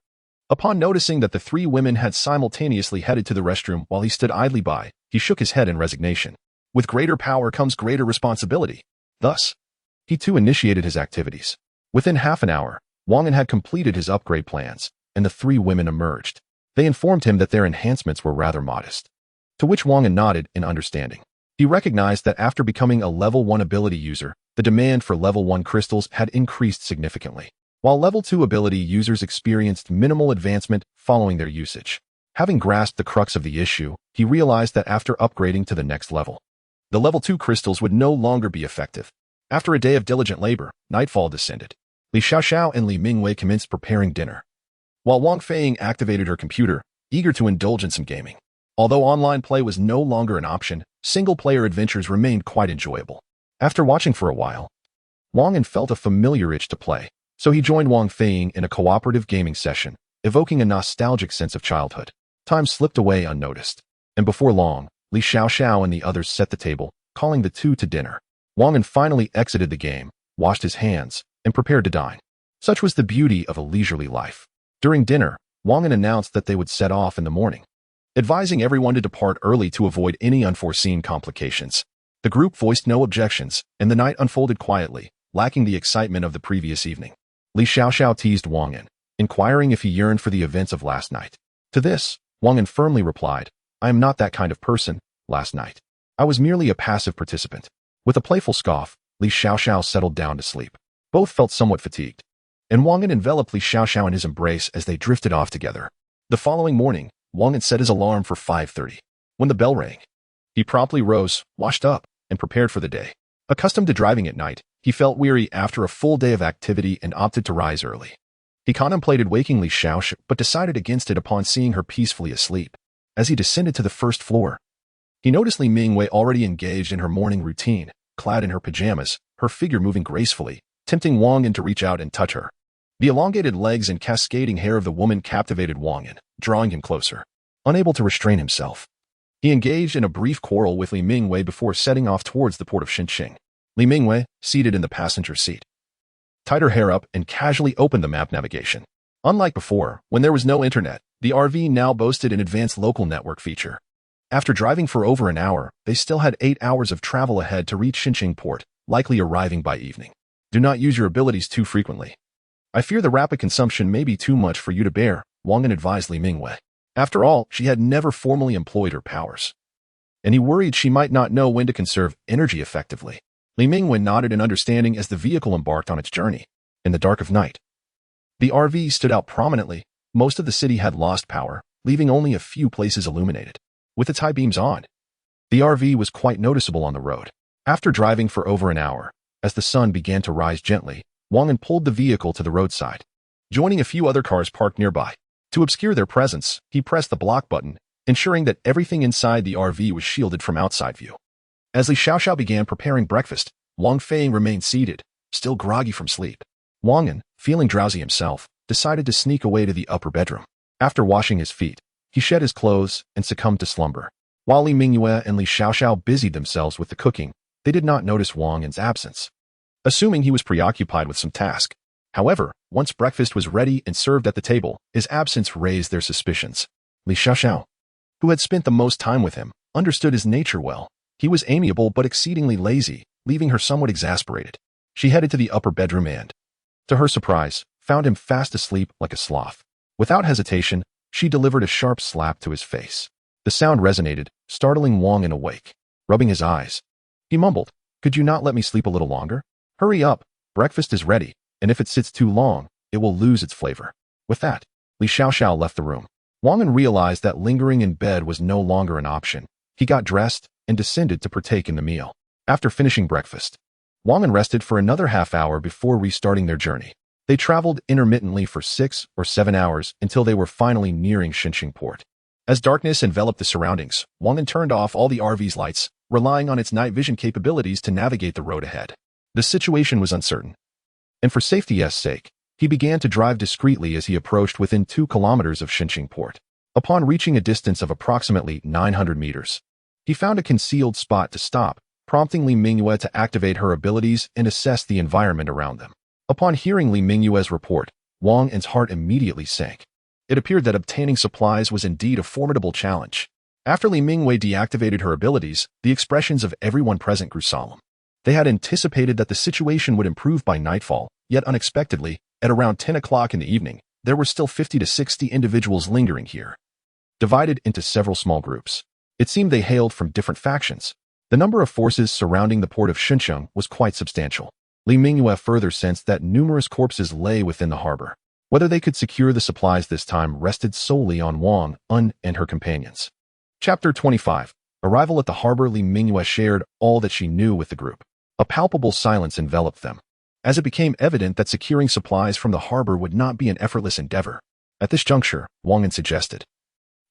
upon noticing that the 3 women had simultaneously headed to the restroom while he stood idly by, he shook his head in resignation. With greater power comes greater responsibility. Thus, he too initiated his activities. Within half an hour, Wang An had completed his upgrade plans, and the 3 women emerged. They informed him that their enhancements were rather modest, to which Wang An nodded in understanding. He recognized that after becoming a level 1 ability user, the demand for level 1 crystals had increased significantly, while level 2 ability users experienced minimal advancement following their usage. Having grasped the crux of the issue, he realized that after upgrading to the next level, the level 2 crystals would no longer be effective. After a day of diligent labor, nightfall descended. Li Xiaoxiao and Li Mingwei commenced preparing dinner, while Wang Feiing activated her computer, eager to indulge in some gaming. Although online play was no longer an option, single-player adventures remained quite enjoyable. After watching for a while, Wang An felt a familiar itch to play, so he joined Wang Feiing in a cooperative gaming session, evoking a nostalgic sense of childhood. Time slipped away unnoticed, and before long, Li Xiaoxiao and the others set the table, calling the two to dinner. Wang An finally exited the game, washed his hands, and prepared to dine. Such was the beauty of a leisurely life. During dinner, Wang An announced that they would set off in the morning, advising everyone to depart early to avoid any unforeseen complications. The group voiced no objections, and the night unfolded quietly, lacking the excitement of the previous evening. Li Xiaoxiao teased Wang An, inquiring if he yearned for the events of last night. To this, Wang An firmly replied, "I am not that kind of person. Last night, I was merely a passive participant." With a playful scoff, Li Xiaoxiao settled down to sleep. Both felt somewhat fatigued, and Wang An enveloped Li Xiaoxiao in his embrace as they drifted off together. The following morning, Wang An set his alarm for 5:30. When the bell rang, he promptly rose, washed up, and prepared for the day. Accustomed to driving at night, he felt weary after a full day of activity and opted to rise early. He contemplated waking Li Xiaoxiao, but decided against it upon seeing her peacefully asleep. As he descended to the first floor, he noticed Li Mingwei already engaged in her morning routine, clad in her pajamas, her figure moving gracefully, tempting Wang An to reach out and touch her. The elongated legs and cascading hair of the woman captivated Wang An, drawing him closer. Unable to restrain himself, he engaged in a brief quarrel with Li Mingwei before setting off towards the port of Xinqing. Li Mingwei, seated in the passenger seat, tied her hair up and casually opened the map navigation. Unlike before, when there was no internet, the RV now boasted an advanced local network feature. After driving for over an hour, they still had 8 hours of travel ahead to reach Xinqing port, likely arriving by evening. Do not use your abilities too frequently. I fear the rapid consumption may be too much for you to bear, Wang An advised Li Mingwei. After all, she had never formally employed her powers, and he worried she might not know when to conserve energy effectively. Li Mingwei nodded in understanding as the vehicle embarked on its journey. In the dark of night, the RV stood out prominently. Most of the city had lost power, leaving only a few places illuminated. With its high beams on, the RV was quite noticeable on the road. After driving for over an hour, as the sun began to rise gently, Wang An pulled the vehicle to the roadside, joining a few other cars parked nearby. To obscure their presence, he pressed the block button, ensuring that everything inside the RV was shielded from outside view. As Li Xiaoxiao began preparing breakfast, Wang Feiing remained seated, still groggy from sleep. Wang An, feeling drowsy himself, decided to sneak away to the upper bedroom. After washing his feet, he shed his clothes and succumbed to slumber. While Li Mingwei and Li Xiaoxiao busied themselves with the cooking, they did not notice Wang An's absence, assuming he was preoccupied with some task. However, once breakfast was ready and served at the table, his absence raised their suspicions. Li Xiaoxiao, who had spent the most time with him, understood his nature well. He was amiable but exceedingly lazy, leaving her somewhat exasperated. She headed to the upper bedroom and, to her surprise, found him fast asleep like a sloth. Without hesitation, she delivered a sharp slap to his face. The sound resonated, startling Wang An awake. Rubbing his eyes, he mumbled, "Could you not let me sleep a little longer? Hurry up, breakfast is ready, and if it sits too long, it will lose its flavor." With that, Li Xiaoxiao left the room. Wang An realized that lingering in bed was no longer an option. He got dressed and descended to partake in the meal. After finishing breakfast, Wang An rested for another half hour before restarting their journey. They traveled intermittently for 6 or 7 hours until they were finally nearing Xinqing port. As darkness enveloped the surroundings, Wang An turned off all the RV's lights, relying on its night vision capabilities to navigate the road ahead. The situation was uncertain, and for safety's sake, he began to drive discreetly as he approached within 2 kilometers of Xinqing port. Upon reaching a distance of approximately 900 meters, he found a concealed spot to stop, prompting Li Mingwei to activate her abilities and assess the environment around them. Upon hearing Li Mingwei's report, Wang An's heart immediately sank. It appeared that obtaining supplies was indeed a formidable challenge. After Li Mingwei deactivated her abilities, the expressions of everyone present grew solemn. They had anticipated that the situation would improve by nightfall, yet unexpectedly, at around 10 o'clock in the evening, there were still 50 to 60 individuals lingering here, divided into several small groups. It seemed they hailed from different factions. The number of forces surrounding the port of Xinqing was quite substantial. Li Mingwei further sensed that numerous corpses lay within the harbor. Whether they could secure the supplies this time rested solely on Wang An and her companions. Chapter 25. Arrival at the harbor. Li Mingwei shared all that she knew with the group. A palpable silence enveloped them, as it became evident that securing supplies from the harbor would not be an effortless endeavor. At this juncture, Wang An suggested,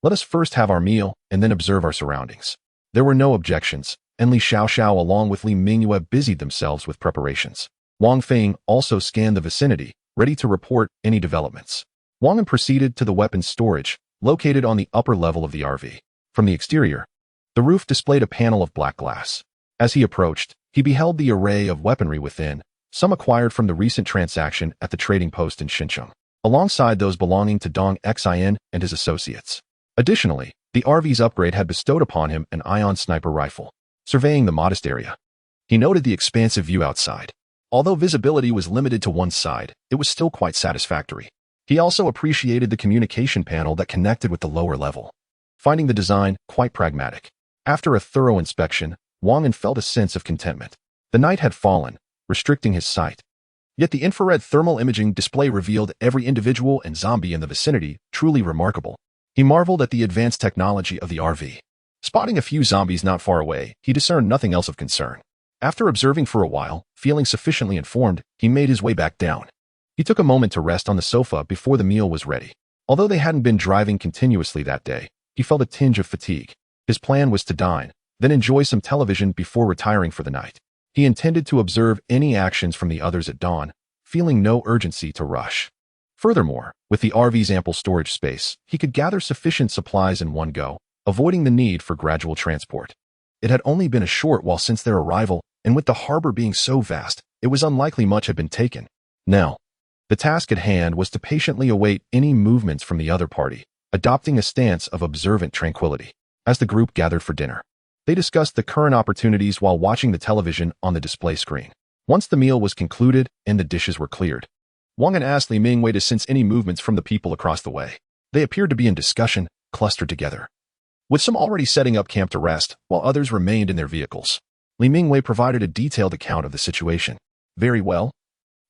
"Let us first have our meal and then observe our surroundings." There were no objections, and Li Xiaoxiao along with Li Mingyue busied themselves with preparations. Wang Feng also scanned the vicinity, ready to report any developments. Wang An proceeded to the weapons storage, located on the upper level of the RV. From the exterior, the roof displayed a panel of black glass. As he approached, he beheld the array of weaponry within, some acquired from the recent transaction at the trading post in Xincheng, alongside those belonging to Dong Xin and his associates. Additionally, the RV's upgrade had bestowed upon him an ion sniper rifle. Surveying the modest area, he noted the expansive view outside. Although visibility was limited to one side, it was still quite satisfactory. He also appreciated the communication panel that connected with the lower level, finding the design quite pragmatic. After a thorough inspection, Wang An felt a sense of contentment. The night had fallen, restricting his sight. Yet the infrared thermal imaging display revealed every individual and zombie in the vicinity, truly remarkable. He marveled at the advanced technology of the RV. Spotting a few zombies not far away, he discerned nothing else of concern. After observing for a while, feeling sufficiently informed, he made his way back down. He took a moment to rest on the sofa before the meal was ready. Although they hadn't been driving continuously that day, he felt a tinge of fatigue. His plan was to dine, then enjoy some television before retiring for the night. He intended to observe any actions from the others at dawn, feeling no urgency to rush. Furthermore, with the RV's ample storage space, he could gather sufficient supplies in one go, avoiding the need for gradual transport. It had only been a short while since their arrival, and with the harbor being so vast, it was unlikely much had been taken. Now, the task at hand was to patiently await any movements from the other party, adopting a stance of observant tranquility. As the group gathered for dinner, they discussed the current opportunities while watching the television on the display screen. Once the meal was concluded and the dishes were cleared, Wang An asked Li Mingwei to sense any movements from the people across the way. They appeared to be in discussion, clustered together, with some already setting up camp to rest, while others remained in their vehicles. Li Mingwei provided a detailed account of the situation. "Very well.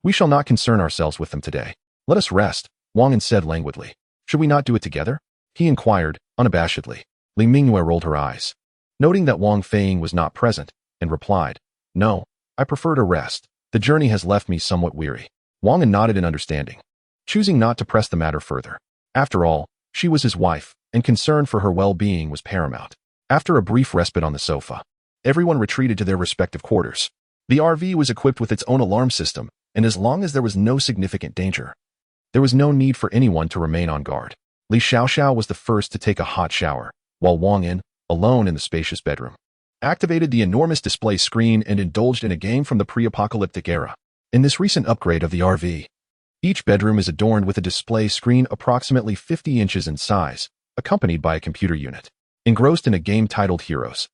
We shall not concern ourselves with them today. Let us rest," Wang An said languidly. "Should we not do it together?" he inquired, unabashedly. Li Mingwei rolled her eyes, noting that Wang Feng was not present, and replied, "No, I prefer to rest. The journey has left me somewhat weary." Wang An nodded in understanding, choosing not to press the matter further. After all, she was his wife, and concern for her well-being was paramount. After a brief respite on the sofa, everyone retreated to their respective quarters. The RV was equipped with its own alarm system, and as long as there was no significant danger, there was no need for anyone to remain on guard. Li Xiaoxiao was the first to take a hot shower, while Wang An, alone in the spacious bedroom, activated the enormous display screen and indulged in a game from the pre-apocalyptic era. In this recent upgrade of the RV, each bedroom is adorned with a display screen approximately 50 inches in size, accompanied by a computer unit. Engrossed in a game titled Heroes,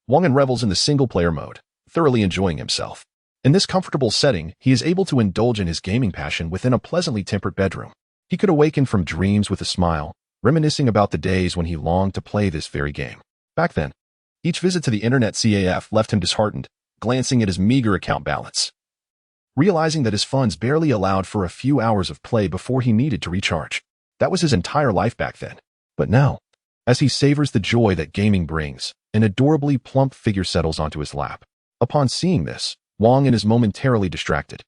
Wang An revels in the single-player mode, thoroughly enjoying himself. In this comfortable setting, he is able to indulge in his gaming passion within a pleasantly tempered bedroom. He could awaken from dreams with a smile, reminiscing about the days when he longed to play this very game. Back then, each visit to the internet CAF left him disheartened, glancing at his meager account balance, realizing that his funds barely allowed for a few hours of play before he needed to recharge. That was his entire life back then. But now, as he savors the joy that gaming brings, an adorably plump figure settles onto his lap. Upon seeing this, Wang An is momentarily distracted.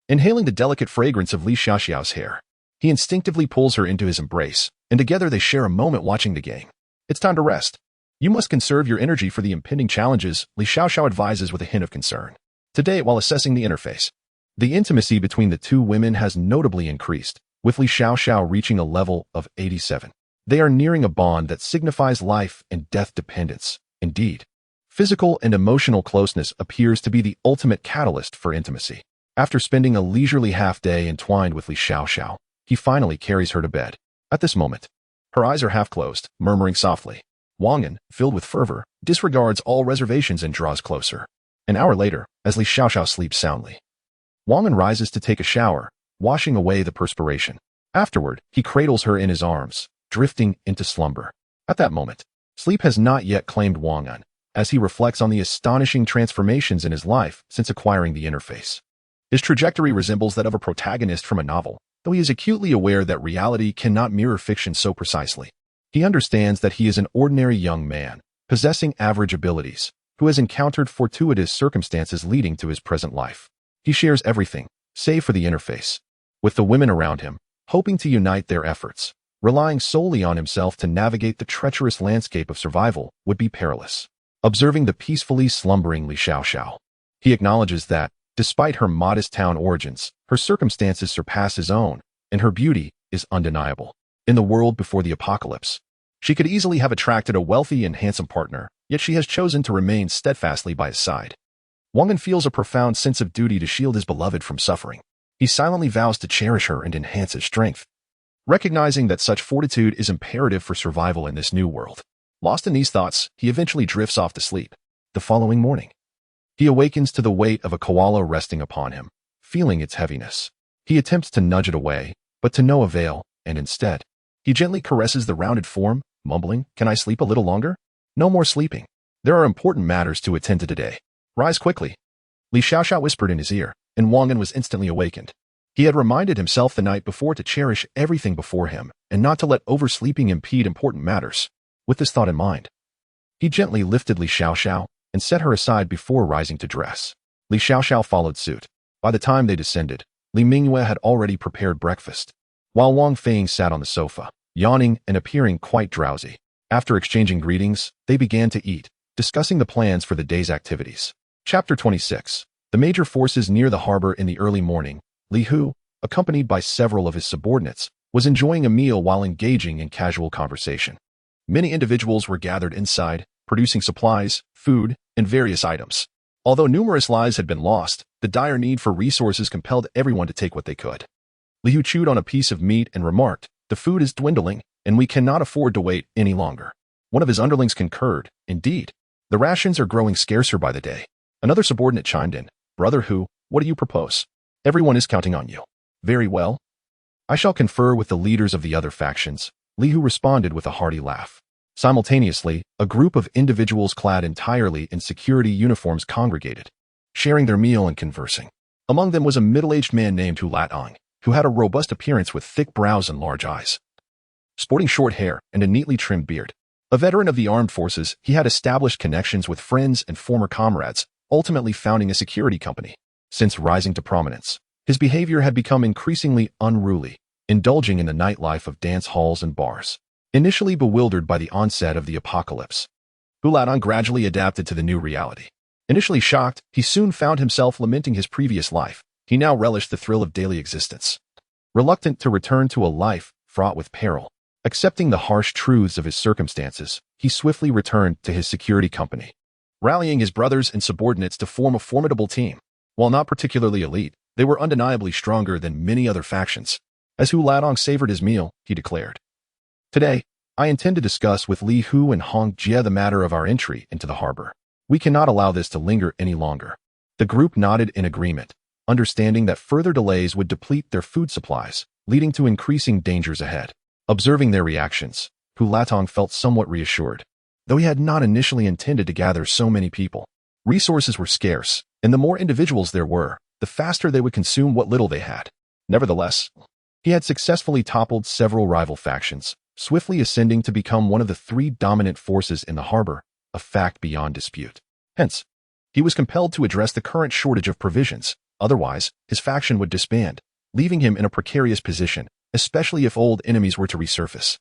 Inhaling the delicate fragrance of Li Xiaoxiao's hair, he instinctively pulls her into his embrace, and together they share a moment watching the game. "It's time to rest. You must conserve your energy for the impending challenges," Li Xiaoxiao advises with a hint of concern. Today, while assessing the interface, the intimacy between the two women has notably increased, with Li Xiaoxiao reaching a level of 87. They are nearing a bond that signifies life and death dependence. Indeed, physical and emotional closeness appears to be the ultimate catalyst for intimacy. After spending a leisurely half-day entwined with Li Xiaoxiao, he finally carries her to bed. At this moment, her eyes are half-closed, murmuring softly. Wang An, filled with fervor, disregards all reservations and draws closer. An hour later, as Li Xiaoxiao sleeps soundly, Wang An rises to take a shower, washing away the perspiration. Afterward, he cradles her in his arms, drifting into slumber. At that moment, sleep has not yet claimed Wang An, as he reflects on the astonishing transformations in his life since acquiring the interface. His trajectory resembles that of a protagonist from a novel, though he is acutely aware that reality cannot mirror fiction so precisely. He understands that he is an ordinary young man, possessing average abilities, who has encountered fortuitous circumstances leading to his present life. He shares everything, save for the interface, with the women around him, hoping to unite their efforts. Relying solely on himself to navigate the treacherous landscape of survival would be perilous. Observing the peacefully slumbering Li Xiaoxiao, he acknowledges that, despite her modest town origins, her circumstances surpass his own, and her beauty is undeniable. In the world before the apocalypse, she could easily have attracted a wealthy and handsome partner, yet she has chosen to remain steadfastly by his side. Wang An feels a profound sense of duty to shield his beloved from suffering. He silently vows to cherish her and enhance his strength, recognizing that such fortitude is imperative for survival in this new world. Lost in these thoughts, he eventually drifts off to sleep. The following morning, he awakens to the weight of a koala resting upon him, feeling its heaviness. He attempts to nudge it away, but to no avail, and instead, he gently caresses the rounded form, mumbling, "Can I sleep a little longer?" "No more sleeping. There are important matters to attend to today. Rise quickly." Li Xiaoxiao whispered in his ear, and Wang An was instantly awakened. He had reminded himself the night before to cherish everything before him and not to let oversleeping impede important matters. With this thought in mind, he gently lifted Li Xiaoxiao and set her aside before rising to dress. Li Xiaoxiao followed suit. By the time they descended, Li Mingyue had already prepared breakfast, while Wang Feng sat on the sofa, yawning and appearing quite drowsy. After exchanging greetings, they began to eat, discussing the plans for the day's activities. Chapter 26. The major forces near the harbor in the early morning. Li Hu, accompanied by several of his subordinates, was enjoying a meal while engaging in casual conversation. Many individuals were gathered inside, producing supplies, food, and various items. Although numerous lives had been lost, the dire need for resources compelled everyone to take what they could. Li Hu chewed on a piece of meat and remarked, "The food is dwindling, and we cannot afford to wait any longer." One of his underlings concurred, "Indeed, the rations are growing scarcer by the day." Another subordinate chimed in, "Brother Hu, what do you propose? Everyone is counting on you." "Very well. I shall confer with the leaders of the other factions," Li Hu responded with a hearty laugh. Simultaneously, a group of individuals clad entirely in security uniforms congregated, sharing their meal and conversing. Among them was a middle-aged man named Hu Latong, who had a robust appearance with thick brows and large eyes. Sporting short hair and a neatly trimmed beard. A veteran of the armed forces, he had established connections with friends and former comrades, ultimately founding a security company. Since rising to prominence, his behavior had become increasingly unruly, indulging in the nightlife of dance halls and bars. Initially bewildered by the onset of the apocalypse, Hu Latong gradually adapted to the new reality. Initially shocked, he soon found himself lamenting his previous life. He now relished the thrill of daily existence. Reluctant to return to a life fraught with peril, accepting the harsh truths of his circumstances, he swiftly returned to his security company, rallying his brothers and subordinates to form a formidable team. While not particularly elite, they were undeniably stronger than many other factions. As Hu Latong savored his meal, he declared, "Today, I intend to discuss with Li Hu and Hong Jie the matter of our entry into the harbor. We cannot allow this to linger any longer." The group nodded in agreement, understanding that further delays would deplete their food supplies, leading to increasing dangers ahead. Observing their reactions, Hu Latong felt somewhat reassured. Though he had not initially intended to gather so many people, resources were scarce, and the more individuals there were, the faster they would consume what little they had. Nevertheless, he had successfully toppled several rival factions, swiftly ascending to become one of the three dominant forces in the harbor, a fact beyond dispute. Hence, he was compelled to address the current shortage of provisions. Otherwise, his faction would disband, leaving him in a precarious position, especially if old enemies were to resurface.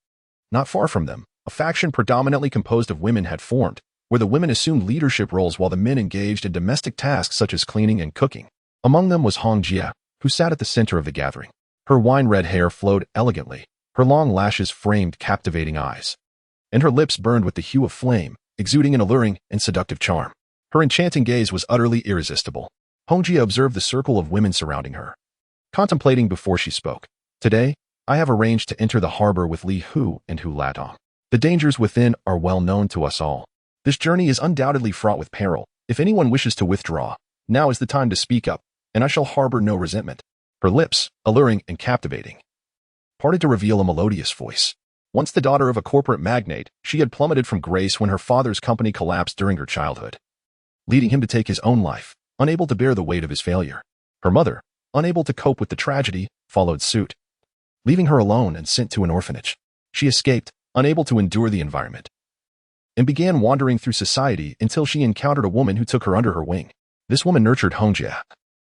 Not far from them, a faction predominantly composed of women had formed, where the women assumed leadership roles while the men engaged in domestic tasks such as cleaning and cooking. Among them was Hong Jie, who sat at the center of the gathering. Her wine-red hair flowed elegantly, her long lashes framed captivating eyes, and her lips burned with the hue of flame, exuding an alluring and seductive charm. Her enchanting gaze was utterly irresistible. Hong Jie observed the circle of women surrounding her, contemplating before she spoke. "Today, I have arranged to enter the harbor with Li Hu and Hu Latong. The dangers within are well known to us all. This journey is undoubtedly fraught with peril. If anyone wishes to withdraw, now is the time to speak up, and I shall harbor no resentment." Her lips, alluring and captivating, parted to reveal a melodious voice. Once the daughter of a corporate magnate, she had plummeted from grace when her father's company collapsed during her childhood, leading him to take his own life, unable to bear the weight of his failure. Her mother, unable to cope with the tragedy, followed suit, leaving her alone and sent to an orphanage. She escaped, unable to endure the environment, and began wandering through society until she encountered a woman who took her under her wing. This woman nurtured Hongjia,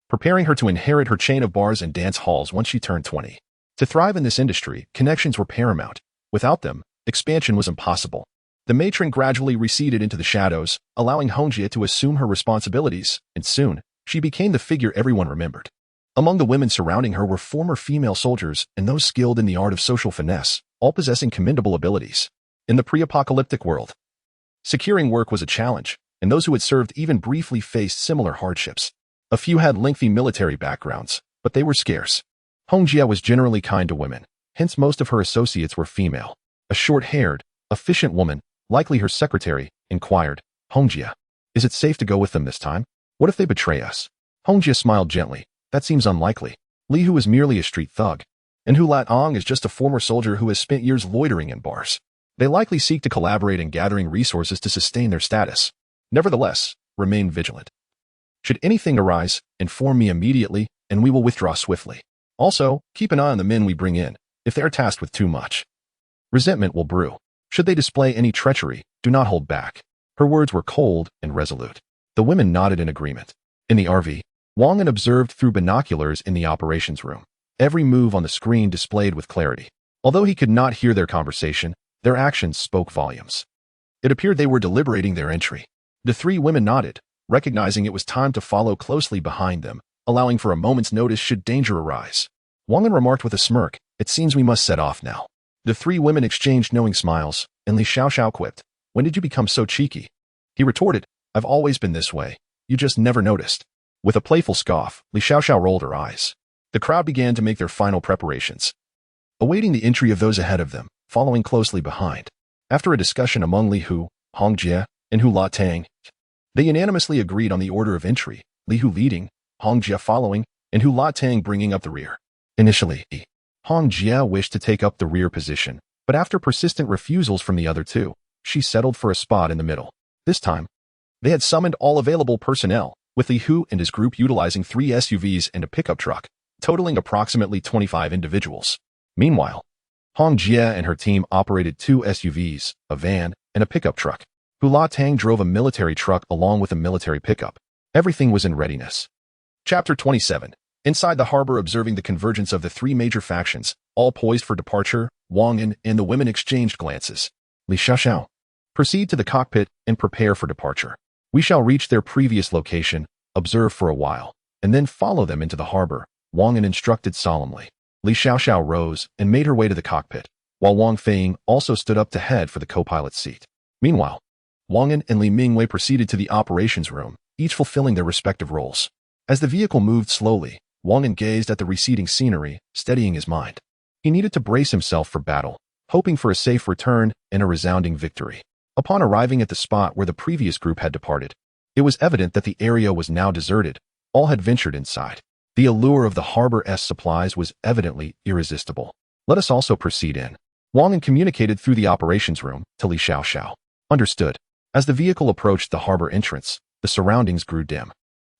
preparing her to inherit her chain of bars and dance halls once she turned 20. To thrive in this industry, connections were paramount. Without them, expansion was impossible. The matron gradually receded into the shadows, allowing Hongjia to assume her responsibilities, and soon, she became the figure everyone remembered. Among the women surrounding her were former female soldiers and those skilled in the art of social finesse, all possessing commendable abilities. In the pre-apocalyptic world, securing work was a challenge, and those who had served even briefly faced similar hardships. A few had lengthy military backgrounds, but they were scarce. Hongjia was generally kind to women, hence most of her associates were female. A short-haired, efficient woman, likely her secretary, inquired, "Hongjia, is it safe to go with them this time? What if they betray us?" Hongjia smiled gently. "That seems unlikely. Li Hu is merely a street thug, and Hu Latong is just a former soldier who has spent years loitering in bars. They likely seek to collaborate in gathering resources to sustain their status. Nevertheless, remain vigilant. Should anything arise, inform me immediately, and we will withdraw swiftly. Also, keep an eye on the men we bring in. If they are tasked with too much, resentment will brew. Should they display any treachery, do not hold back." Her words were cold and resolute. The women nodded in agreement. In the RV, Wang An observed through binoculars in the operations room. Every move on the screen displayed with clarity. Although he could not hear their conversation, their actions spoke volumes. It appeared they were deliberating their entry. The three women nodded, recognizing it was time to follow closely behind them, allowing for a moment's notice should danger arise. Wang An remarked with a smirk, "It seems we must set off now." The three women exchanged knowing smiles, and Li Xiaoxiao quipped, "When did you become so cheeky?" He retorted, "I've always been this way. You just never noticed." With a playful scoff, Li Xiaoxiao rolled her eyes. The crowd began to make their final preparations, awaiting the entry of those ahead of them, following closely behind. After a discussion among Li Hu, Hongjia, and Hu Latang, they unanimously agreed on the order of entry, Li Hu leading, Hongjia following, and Hu Latang bringing up the rear. Initially, Hongjia wished to take up the rear position, but after persistent refusals from the other two, she settled for a spot in the middle. This time, they had summoned all available personnel, with Li Hu and his group utilizing 3 SUVs and a pickup truck, totaling approximately 25 individuals. Meanwhile, Hongjia and her team operated 2 SUVs, a van, and a pickup truck. Hu Latang drove a military truck along with a military pickup. Everything was in readiness. Chapter 27. Inside the harbor, observing the convergence of the 3 major factions, all poised for departure, Wang An and the women exchanged glances. Li Xiaoxiao, proceed to the cockpit and prepare for departure. We shall reach their previous location, observe for a while, and then follow them into the harbor, Wang An instructed solemnly. Li Xiaoxiao rose and made her way to the cockpit, while Wang Feng also stood up to head for the co-pilot's seat. Meanwhile, Wang An and Li Mingwei proceeded to the operations room, each fulfilling their respective roles. As the vehicle moved slowly, Wang An gazed at the receding scenery, steadying his mind. He needed to brace himself for battle, hoping for a safe return and a resounding victory. Upon arriving at the spot where the previous group had departed, it was evident that the area was now deserted. All had ventured inside. The allure of the harbor's supplies was evidently irresistible. "Let us also proceed in." Wang An communicated through the operations room to Li Xiaoxiao. Understood. As the vehicle approached the harbor entrance, the surroundings grew dim.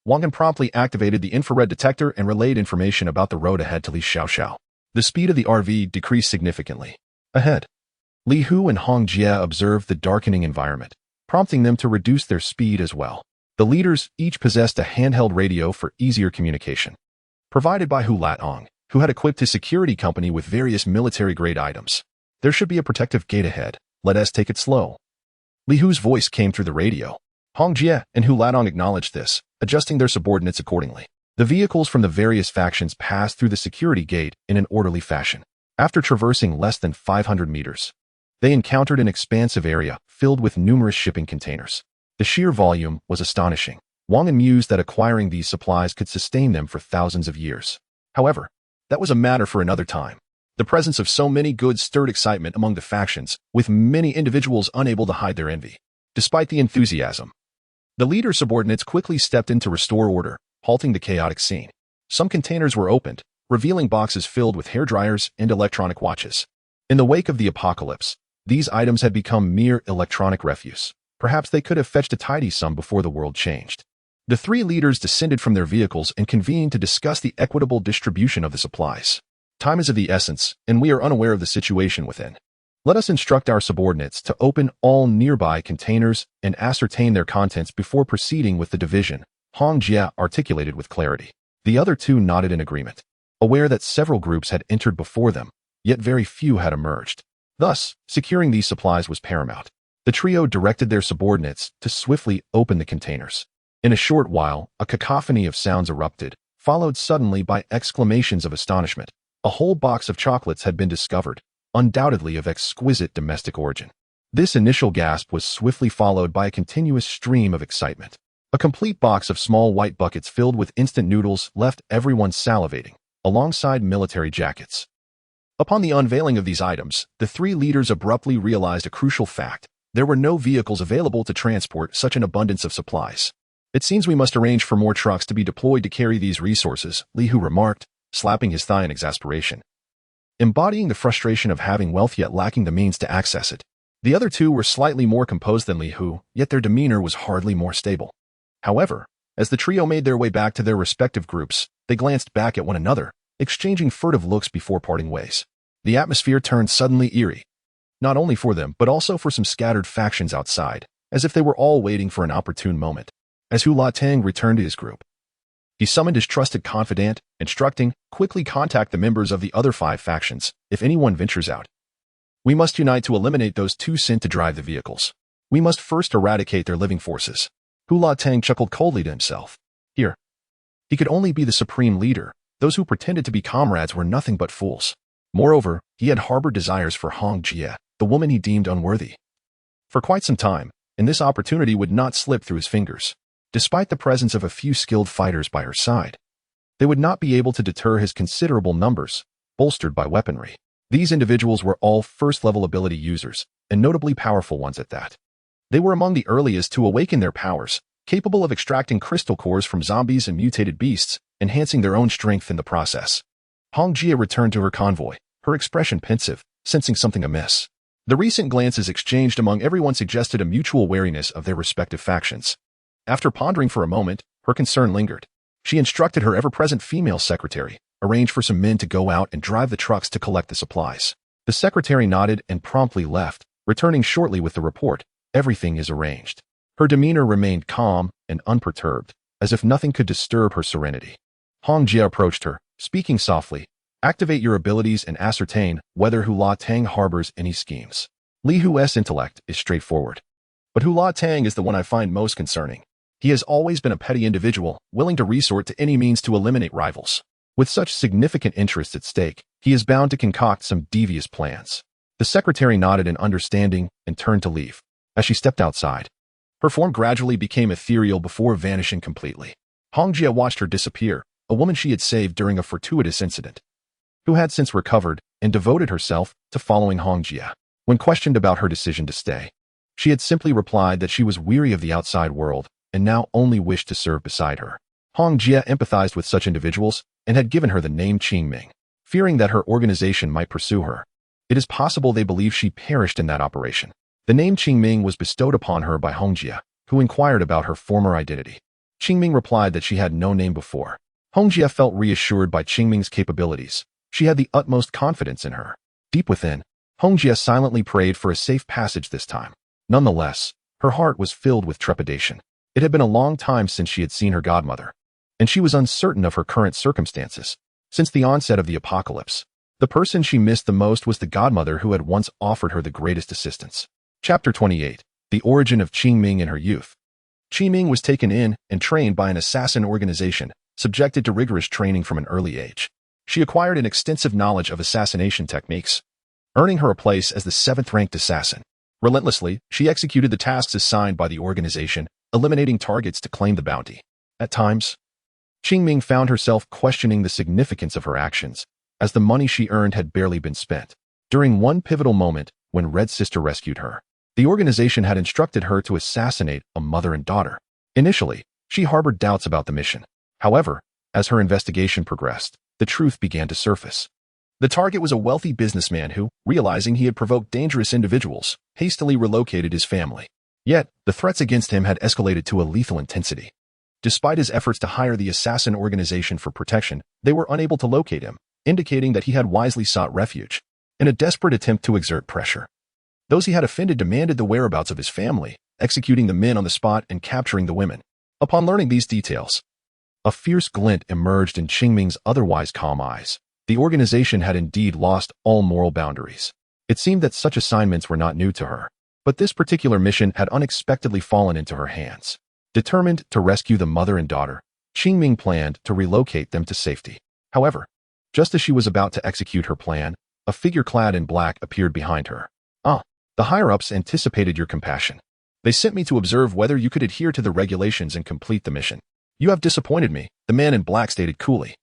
Wang An promptly activated the infrared detector and relayed information about the road ahead to Li Xiaoxiao. The speed of the RV decreased significantly. Ahead, Li Hu and Hongjia observed the darkening environment, prompting them to reduce their speed as well. The leaders each possessed a handheld radio for easier communication, provided by Hu Latong, who had equipped his security company with various military-grade items. "There should be a protective gate ahead. Let us take it slow." Li Hu's voice came through the radio. Hongjia and Hu Latong acknowledged this, adjusting their subordinates accordingly. The vehicles from the various factions passed through the security gate in an orderly fashion. After traversing less than 500 meters, they encountered an expansive area filled with numerous shipping containers. The sheer volume was astonishing. Wang An mused that acquiring these supplies could sustain them for thousands of years. However, that was a matter for another time. The presence of so many goods stirred excitement among the factions, with many individuals unable to hide their envy. Despite the enthusiasm, the leader's subordinates quickly stepped in to restore order, halting the chaotic scene. Some containers were opened, revealing boxes filled with hairdryers and electronic watches. In the wake of the apocalypse, these items had become mere electronic refuse. Perhaps they could have fetched a tidy sum before the world changed. The 3 leaders descended from their vehicles and convened to discuss the equitable distribution of the supplies. Time is of the essence, and we are unaware of the situation within. Let us instruct our subordinates to open all nearby containers and ascertain their contents before proceeding with the division, Hong Jie articulated with clarity. The other two nodded in agreement, aware that several groups had entered before them, yet very few had emerged. Thus, securing these supplies was paramount. The trio directed their subordinates to swiftly open the containers. In a short while, a cacophony of sounds erupted, followed suddenly by exclamations of astonishment. A whole box of chocolates had been discovered, undoubtedly of exquisite domestic origin. This initial gasp was swiftly followed by a continuous stream of excitement. A complete box of small white buckets filled with instant noodles left everyone salivating, alongside military jackets. Upon the unveiling of these items, the three leaders abruptly realized a crucial fact. There were no vehicles available to transport such an abundance of supplies. It seems we must arrange for more trucks to be deployed to carry these resources, Li Hu remarked, slapping his thigh in exasperation. Embodying the frustration of having wealth yet lacking the means to access it. The other two were slightly more composed than Li Hu, yet their demeanor was hardly more stable. However, as the trio made their way back to their respective groups, they glanced back at one another, exchanging furtive looks before parting ways. The atmosphere turned suddenly eerie, not only for them but also for some scattered factions outside, as if they were all waiting for an opportune moment. As Hu La Tang returned to his group, he summoned his trusted confidant, instructing, quickly contact the members of the other 5 factions, if anyone ventures out. We must unite to eliminate those too sent to drive the vehicles. We must first eradicate their living forces. Hu La Tang chuckled coldly to himself. Here, he could only be the supreme leader. Those who pretended to be comrades were nothing but fools. Moreover, he had harbored desires for Hong Jie, the woman he deemed unworthy, for quite some time, and this opportunity would not slip through his fingers. Despite the presence of a few skilled fighters by her side, they would not be able to deter his considerable numbers, bolstered by weaponry. These individuals were all first-level ability users, and notably powerful ones at that. They were among the earliest to awaken their powers, capable of extracting crystal cores from zombies and mutated beasts, enhancing their own strength in the process. Hong Jie returned to her convoy, her expression pensive, sensing something amiss. The recent glances exchanged among everyone suggested a mutual wariness of their respective factions. After pondering for a moment, her concern lingered. She instructed her ever-present female secretary, arrange for some men to go out and drive the trucks to collect the supplies. The secretary nodded and promptly left, returning shortly with the report, everything is arranged. Her demeanor remained calm and unperturbed, as if nothing could disturb her serenity. Hong Jie approached her, speaking softly, activate your abilities and ascertain whether Hu La Tang harbors any schemes. Li Hu's intellect is straightforward, but Hu La Tang is the one I find most concerning. He has always been a petty individual, willing to resort to any means to eliminate rivals. With such significant interests at stake, he is bound to concoct some devious plans. The secretary nodded in understanding and turned to leave. As she stepped outside, her form gradually became ethereal before vanishing completely. Hong Jie watched her disappear, a woman she had saved during a fortuitous incident, who had since recovered and devoted herself to following Hong Jie. When questioned about her decision to stay, she had simply replied that she was weary of the outside world and now only wished to serve beside her. Hong Jie empathized with such individuals and had given her the name Qingming, fearing that her organization might pursue her. It is possible they believe she perished in that operation. The name Qingming was bestowed upon her by Hong Jie, who inquired about her former identity. Qingming replied that she had no name before. Hong Jie felt reassured by Qingming's capabilities. She had the utmost confidence in her. Deep within, Hong Jie silently prayed for a safe passage this time. Nonetheless, her heart was filled with trepidation. It had been a long time since she had seen her godmother, and she was uncertain of her current circumstances. Since the onset of the apocalypse, the person she missed the most was the godmother who had once offered her the greatest assistance. Chapter 28. The Origin of Qingming in Her Youth. Qingming was taken in and trained by an assassin organization, subjected to rigorous training from an early age. She acquired an extensive knowledge of assassination techniques, earning her a place as the 7th-ranked assassin. Relentlessly, she executed the tasks assigned by the organization, eliminating targets to claim the bounty. At times, Qingming found herself questioning the significance of her actions, as the money she earned had barely been spent. During one pivotal moment, when Red Sister rescued her, the organization had instructed her to assassinate a mother and daughter. Initially, she harbored doubts about the mission. However, as her investigation progressed, the truth began to surface. The target was a wealthy businessman who, realizing he had provoked dangerous individuals, hastily relocated his family. Yet, the threats against him had escalated to a lethal intensity. Despite his efforts to hire the assassin organization for protection, they were unable to locate him, indicating that he had wisely sought refuge. In a desperate attempt to exert pressure, Those he had offended demanded the whereabouts of his family, executing the men on the spot and capturing the women. Upon learning these details, a fierce glint emerged in Qingming's otherwise calm eyes. The organization had indeed lost all moral boundaries. It seemed that such assignments were not new to her, but this particular mission had unexpectedly fallen into her hands. Determined to rescue the mother and daughter, Qingming planned to relocate them to safety. However, just as she was about to execute her plan, a figure clad in black appeared behind her. The higher-ups anticipated your compassion. They sent me to observe whether you could adhere to the regulations and complete the mission. You have disappointed me, the man in black stated coolly.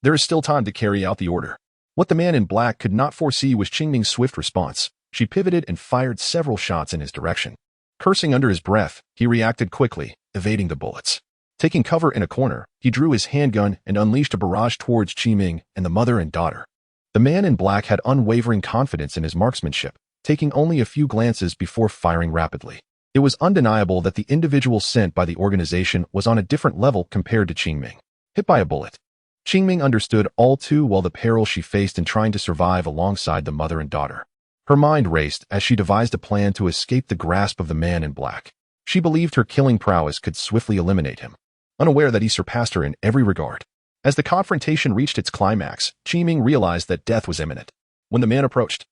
There is still time to carry out the order. What the man in black could not foresee was Qingming's swift response. She pivoted and fired several shots in his direction. Cursing under his breath, he reacted quickly, evading the bullets. Taking cover in a corner, he drew his handgun and unleashed a barrage towards Qingming and the mother and daughter. The man in black had unwavering confidence in his marksmanship, taking only a few glances before firing rapidly. It was undeniable that the individual sent by the organization was on a different level compared to Qingming. Hit by a bullet, Qingming understood all too well the peril she faced in trying to survive alongside the mother and daughter. Her mind raced as she devised a plan to escape the grasp of the man in black. She believed her killing prowess could swiftly eliminate him, unaware that he surpassed her in every regard. As the confrontation reached its climax, Qingming realized that death was imminent. When the man approached,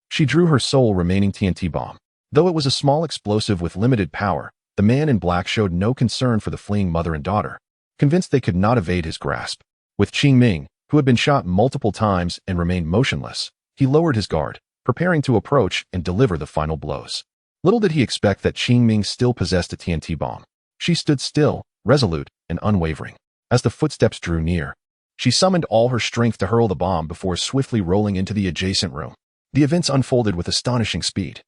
she drew her sole remaining TNT bomb. Though it was a small explosive with limited power, the man in black showed no concern for the fleeing mother and daughter, convinced they could not evade his grasp. With Qingming, who had been shot multiple times and remained motionless, he lowered his guard, preparing to approach and deliver the final blows. Little did he expect that Qingming still possessed a TNT bomb. She stood still, resolute and unwavering. As the footsteps drew near, she summoned all her strength to hurl the bomb before swiftly rolling into the adjacent room. The events unfolded with astonishing speed.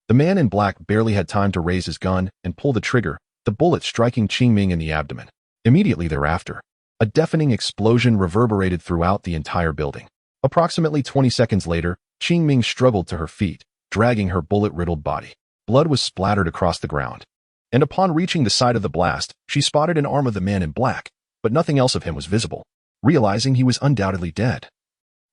The man in black barely had time to raise his gun and pull the trigger, the bullet striking Qingming in the abdomen. Immediately thereafter, a deafening explosion reverberated throughout the entire building. Approximately 20 seconds later, Qingming struggled to her feet, dragging her bullet-riddled body. Blood was splattered across the ground. And upon reaching the site of the blast, she spotted an arm of the man in black, but nothing else of him was visible. Realizing he was undoubtedly dead,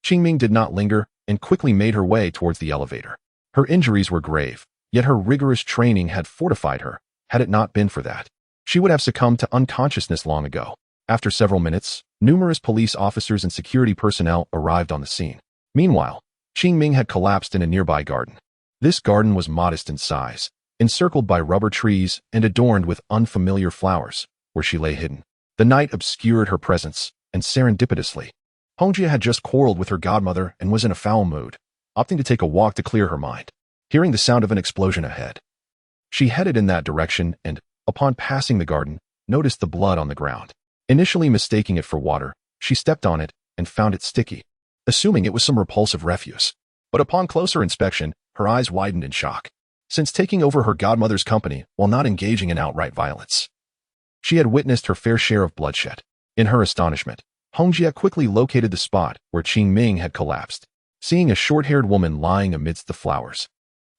Qingming did not linger and quickly made her way towards the elevator. Her injuries were grave, yet her rigorous training had fortified her. Had it not been for that, she would have succumbed to unconsciousness long ago. After several minutes, numerous police officers and security personnel arrived on the scene. Meanwhile, Qingming had collapsed in a nearby garden. This garden was modest in size, encircled by rubber trees and adorned with unfamiliar flowers, where she lay hidden. The night obscured her presence, and serendipitously, Hongjia had just quarreled with her godmother and was in a foul mood, opting to take a walk to clear her mind. Hearing the sound of an explosion ahead, she headed in that direction and, upon passing the garden, noticed the blood on the ground. Initially mistaking it for water, she stepped on it and found it sticky, assuming it was some repulsive refuse. But upon closer inspection, her eyes widened in shock. Since taking over her godmother's company while not engaging in outright violence, she had witnessed her fair share of bloodshed. In her astonishment, Hongjia quickly located the spot where Qingming had collapsed, seeing a short-haired woman lying amidst the flowers.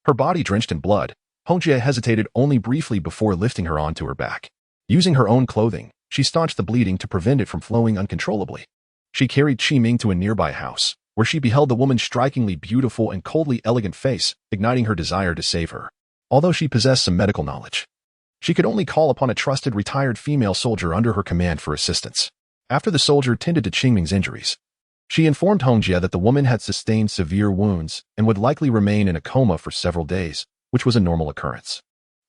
Her body drenched in blood, Hongjia hesitated only briefly before lifting her onto her back. Using her own clothing, she staunched the bleeding to prevent it from flowing uncontrollably. She carried Qingming to a nearby house, where she beheld the woman's strikingly beautiful and coldly elegant face, igniting her desire to save her. Although she possessed some medical knowledge, she could only call upon a trusted retired female soldier under her command for assistance. After the soldier tended to Qingming's injuries, she informed Hongjia that the woman had sustained severe wounds and would likely remain in a coma for several days, which was a normal occurrence.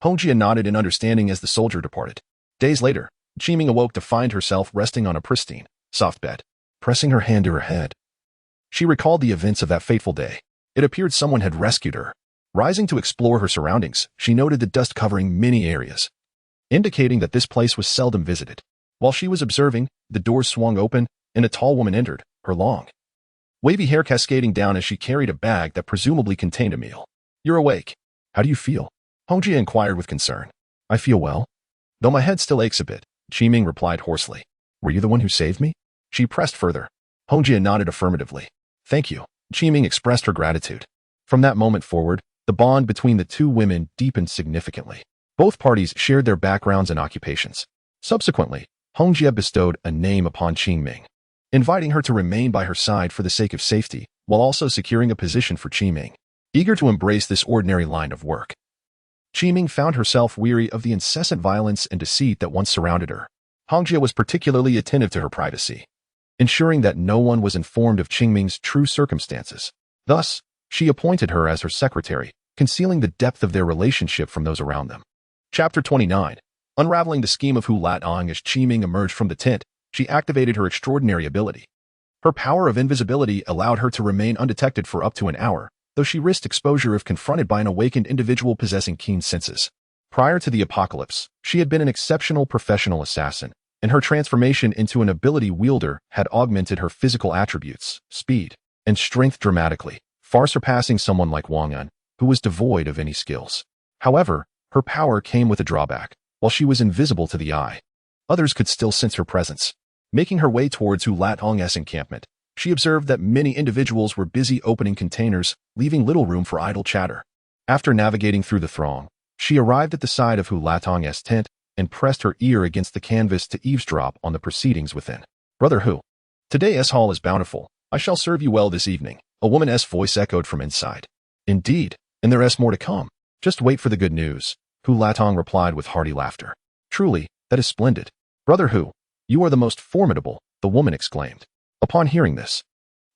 Hongjia nodded in understanding as the soldier departed. Days later, Qingming awoke to find herself resting on a pristine, soft bed, pressing her hand to her head. She recalled the events of that fateful day. It appeared someone had rescued her. Rising to explore her surroundings, she noted the dust covering many areas, indicating that this place was seldom visited. While she was observing, the doors swung open, and a tall woman entered, her long, wavy hair cascading down as she carried a bag that presumably contained a meal. "You're awake. How do you feel?" Hongjia inquired with concern. "I feel well, though my head still aches a bit," Qingming replied hoarsely. "Were you the one who saved me?" She pressed further. Hongjia nodded affirmatively. "Thank you." Qingming expressed her gratitude. From that moment forward, the bond between the two women deepened significantly. Both parties shared their backgrounds and occupations. Subsequently, Hongjia bestowed a name upon Qingming, inviting her to remain by her side for the sake of safety, while also securing a position for Qingming. eager to embrace this ordinary line of work. Qiming found herself weary of the incessant violence and deceit that once surrounded her. Hongjie was particularly attentive to her privacy, ensuring that no one was informed of Qingming's true circumstances. Thus, she appointed her as her secretary, concealing the depth of their relationship from those around them. Chapter 29. Unraveling the scheme of Hu Latong. As Qiming emerged from the tent, she activated her extraordinary ability. Her power of invisibility allowed her to remain undetected for up to an hour, though she risked exposure if confronted by an awakened individual possessing keen senses. Prior to the apocalypse, she had been an exceptional professional assassin, and her transformation into an ability wielder had augmented her physical attributes, speed, and strength dramatically, far surpassing someone like Wang An, who was devoid of any skills. However, her power came with a drawback. While she was invisible to the eye, others could still sense her presence. Making her way towards Hu Latong's encampment, she observed that many individuals were busy opening containers, leaving little room for idle chatter. After navigating through the throng, she arrived at the side of Hu Latong's tent and pressed her ear against the canvas to eavesdrop on the proceedings within. "Brother Hu, today's haul is bountiful. I shall serve you well this evening," a woman's voice echoed from inside. "Indeed, and there is more to come. Just wait for the good news," Hu Latong replied with hearty laughter. "Truly, that is splendid. Brother Hu, you are the most formidable," the woman exclaimed. Upon hearing this,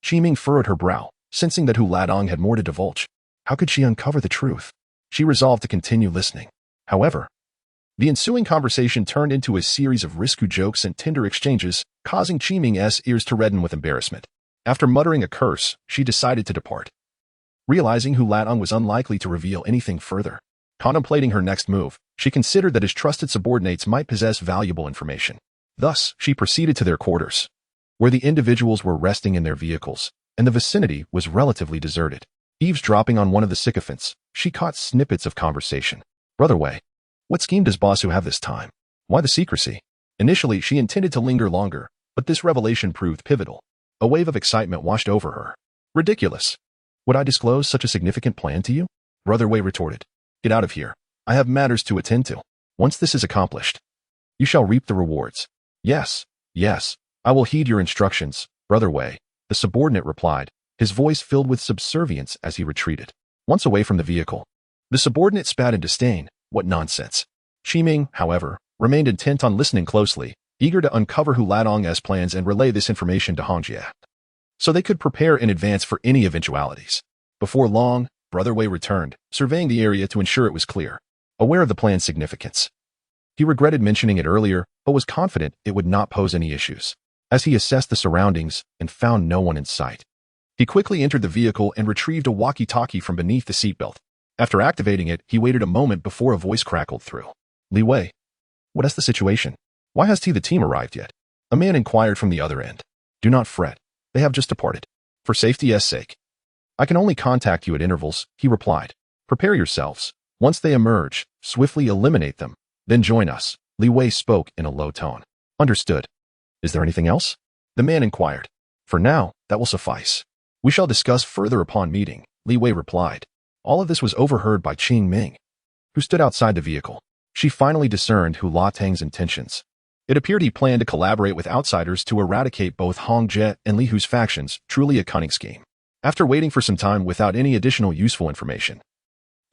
Qiming furrowed her brow, sensing that Hu Latong had more to divulge. How could she uncover the truth? She resolved to continue listening. However, the ensuing conversation turned into a series of risque jokes and tender exchanges, causing Qiming's ears to redden with embarrassment. After muttering a curse, she decided to depart. Realizing Hu Latong was unlikely to reveal anything further, contemplating her next move, she considered that his trusted subordinates might possess valuable information. Thus, she proceeded to their quarters, where the individuals were resting in their vehicles, and the vicinity was relatively deserted. Eavesdropping on one of the sycophants, she caught snippets of conversation. "Brother Wei, what scheme does Boss Hu have this time? Why the secrecy?" Initially, she intended to linger longer, but this revelation proved pivotal. A wave of excitement washed over her. "Ridiculous. Would I disclose such a significant plan to you?" Brother Wei retorted. "Get out of here. I have matters to attend to. Once this is accomplished, you shall reap the rewards." Yes, I will heed your instructions, Brother Wei," the subordinate replied, his voice filled with subservience as he retreated. Once away from the vehicle, the subordinate spat in disdain. What nonsense. Qiming, however, remained intent on listening closely, eager to uncover Hu Latong's plans and relay this information to Hongjie, so they could prepare in advance for any eventualities. Before long, Brother Wei returned, surveying the area to ensure it was clear. Aware of the plan's significance, he regretted mentioning it earlier, but was confident it would not pose any issues. As he assessed the surroundings and found no one in sight, he quickly entered the vehicle and retrieved a walkie-talkie from beneath the seatbelt. After activating it, he waited a moment before a voice crackled through. "Li Wei, what is the situation? Why has the team arrived yet?" A man inquired from the other end. "Do not fret. They have just departed. For safety's sake, I can only contact you at intervals," he replied. "Prepare yourselves. Once they emerge, swiftly eliminate them. Then join us." Li Wei spoke in a low tone. "Understood. Is there anything else?" the man inquired. "For now, that will suffice. We shall discuss further upon meeting," Li Wei replied. All of this was overheard by Qiming, who stood outside the vehicle. She finally discerned Hu Latong's intentions. It appeared he planned to collaborate with outsiders to eradicate both Hongjie and Li Hu's factions, truly a cunning scheme. After waiting for some time without any additional useful information,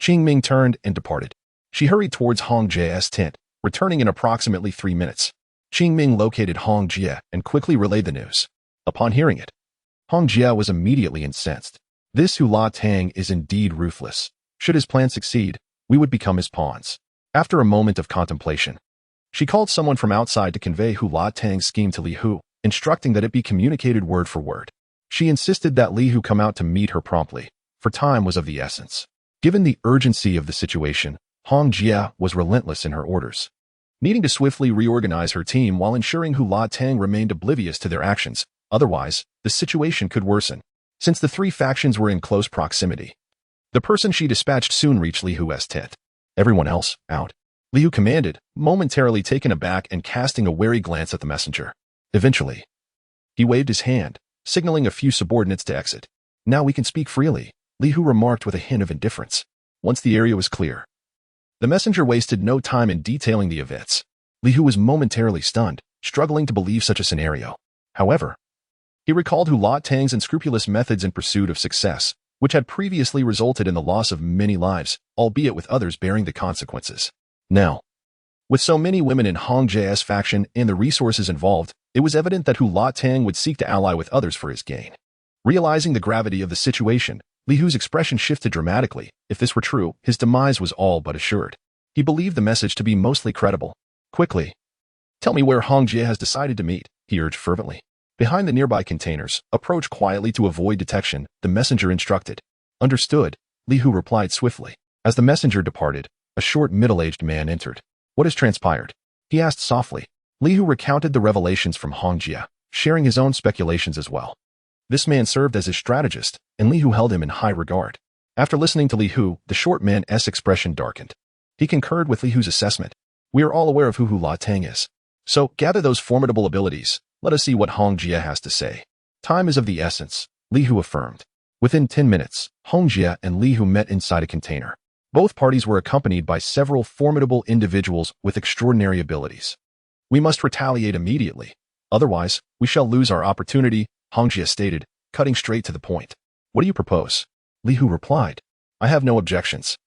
Qiming turned and departed. She hurried towards Hongjie's tent, returning in approximately 3 minutes. Qiming located Hongjie and quickly relayed the news. Upon hearing it, Hongjie was immediately incensed. "This Hu Latong is indeed ruthless. Should his plan succeed, we would become his pawns." After a moment of contemplation, she called someone from outside to convey Hu Latong's scheme to Li Hu, instructing that it be communicated word for word. She insisted that Li Hu come out to meet her promptly, for time was of the essence. Given the urgency of the situation, Hongjie was relentless in her orders, needing to swiftly reorganize her team while ensuring Hu Latong remained oblivious to their actions. Otherwise, the situation could worsen. Since the three factions were in close proximity, the person she dispatched soon reached Li Hu's tent. "Everyone else, out," Li Hu commanded, momentarily taken aback and casting a wary glance at the messenger. Eventually, he waved his hand, signaling a few subordinates to exit. "Now we can speak freely," Li Hu remarked with a hint of indifference. Once the area was clear, the messenger wasted no time in detailing the events. Li Hu was momentarily stunned, struggling to believe such a scenario. However, he recalled Hu Latong's unscrupulous methods in pursuit of success, which had previously resulted in the loss of many lives, albeit with others bearing the consequences. Now, with so many women in Hong Jie's faction and the resources involved, it was evident that Hu La-Tang would seek to ally with others for his gain. Realizing the gravity of the situation, Li Hu's expression shifted dramatically. If this were true, his demise was all but assured. He believed the message to be mostly credible. Quickly, tell me where Hong Jie has decided to meet, he urged fervently. Behind the nearby containers, approach quietly to avoid detection, the messenger instructed. Understood, Li Hu replied swiftly. As the messenger departed, a short middle-aged man entered. What has transpired? He asked softly. Li Hu recounted the revelations from Hong Jie, sharing his own speculations as well. This man served as his strategist, and Li Hu held him in high regard. After listening to Li Hu, the short man's expression darkened. He concurred with Li Hu's assessment. We are all aware of who Hu La-Tang is. So, gather those formidable abilities. Let us see what Hong Jie has to say. Time is of the essence, Li Hu affirmed. Within 10 minutes, Hong Jie and Li Hu met inside a container. Both parties were accompanied by several formidable individuals with extraordinary abilities. We must retaliate immediately. Otherwise, we shall lose our opportunity, Hong Jie stated, cutting straight to the point. What do you propose? Li Hu replied. I have no objections.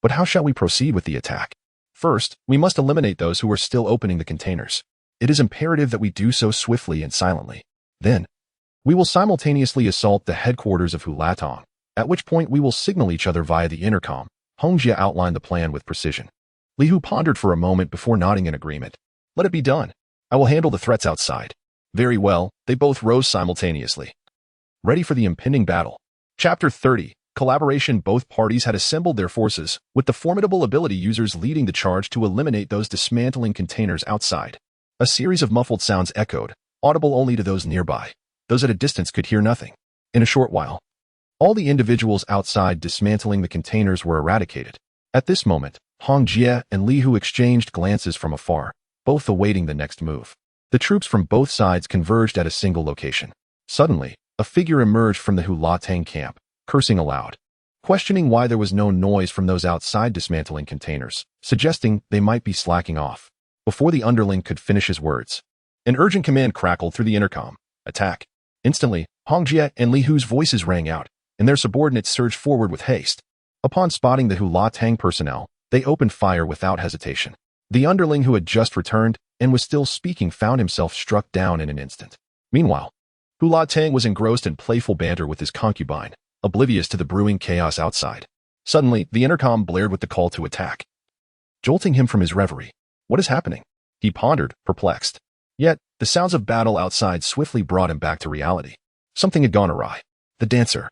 But how shall we proceed with the attack? First, we must eliminate those who are still opening the containers. It is imperative that we do so swiftly and silently. Then, we will simultaneously assault the headquarters of Hu La-Tang, at which point we will signal each other via the intercom. Hong Jie outlined the plan with precision. Li Hu pondered for a moment before nodding in agreement. Let it be done. I will handle the threats outside. Very well, they both rose simultaneously. Ready for the impending battle. Chapter 30. Collaboration. Both parties had assembled their forces, with the formidable ability users leading the charge to eliminate those dismantling containers outside. A series of muffled sounds echoed, audible only to those nearby. Those at a distance could hear nothing. In a short while, all the individuals outside dismantling the containers were eradicated. At this moment, Hong Jie and Li Hu exchanged glances from afar, both awaiting the next move. The troops from both sides converged at a single location. Suddenly, a figure emerged from the Hu La-Tang camp, cursing aloud, questioning why there was no noise from those outside dismantling containers, suggesting they might be slacking off. Before the underling could finish his words, an urgent command crackled through the intercom. Attack. Instantly, Hong Jie and Li Hu's voices rang out, and their subordinates surged forward with haste. Upon spotting the Hu La-Tang personnel, they opened fire without hesitation. The underling who had just returned and was still speaking found himself struck down in an instant. Meanwhile, Hu La-Tang was engrossed in playful banter with his concubine, oblivious to the brewing chaos outside. Suddenly, the intercom blared with the call to attack, jolting him from his reverie. What is happening? He pondered, perplexed. Yet, the sounds of battle outside swiftly brought him back to reality. Something had gone awry. The dancer,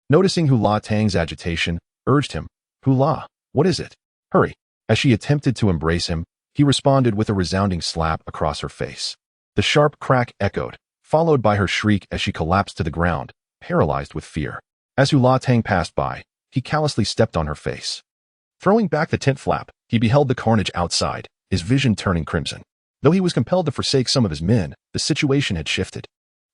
noticing Hu La-Tang's agitation, urged him. Hu La, what is it? Hurry. As she attempted to embrace him, he responded with a resounding slap across her face. The sharp crack echoed, followed by her shriek as she collapsed to the ground, paralyzed with fear. As Hu La-Tang passed by, he callously stepped on her face. Throwing back the tent flap, he beheld the carnage outside, his vision turning crimson. Though he was compelled to forsake some of his men, the situation had shifted.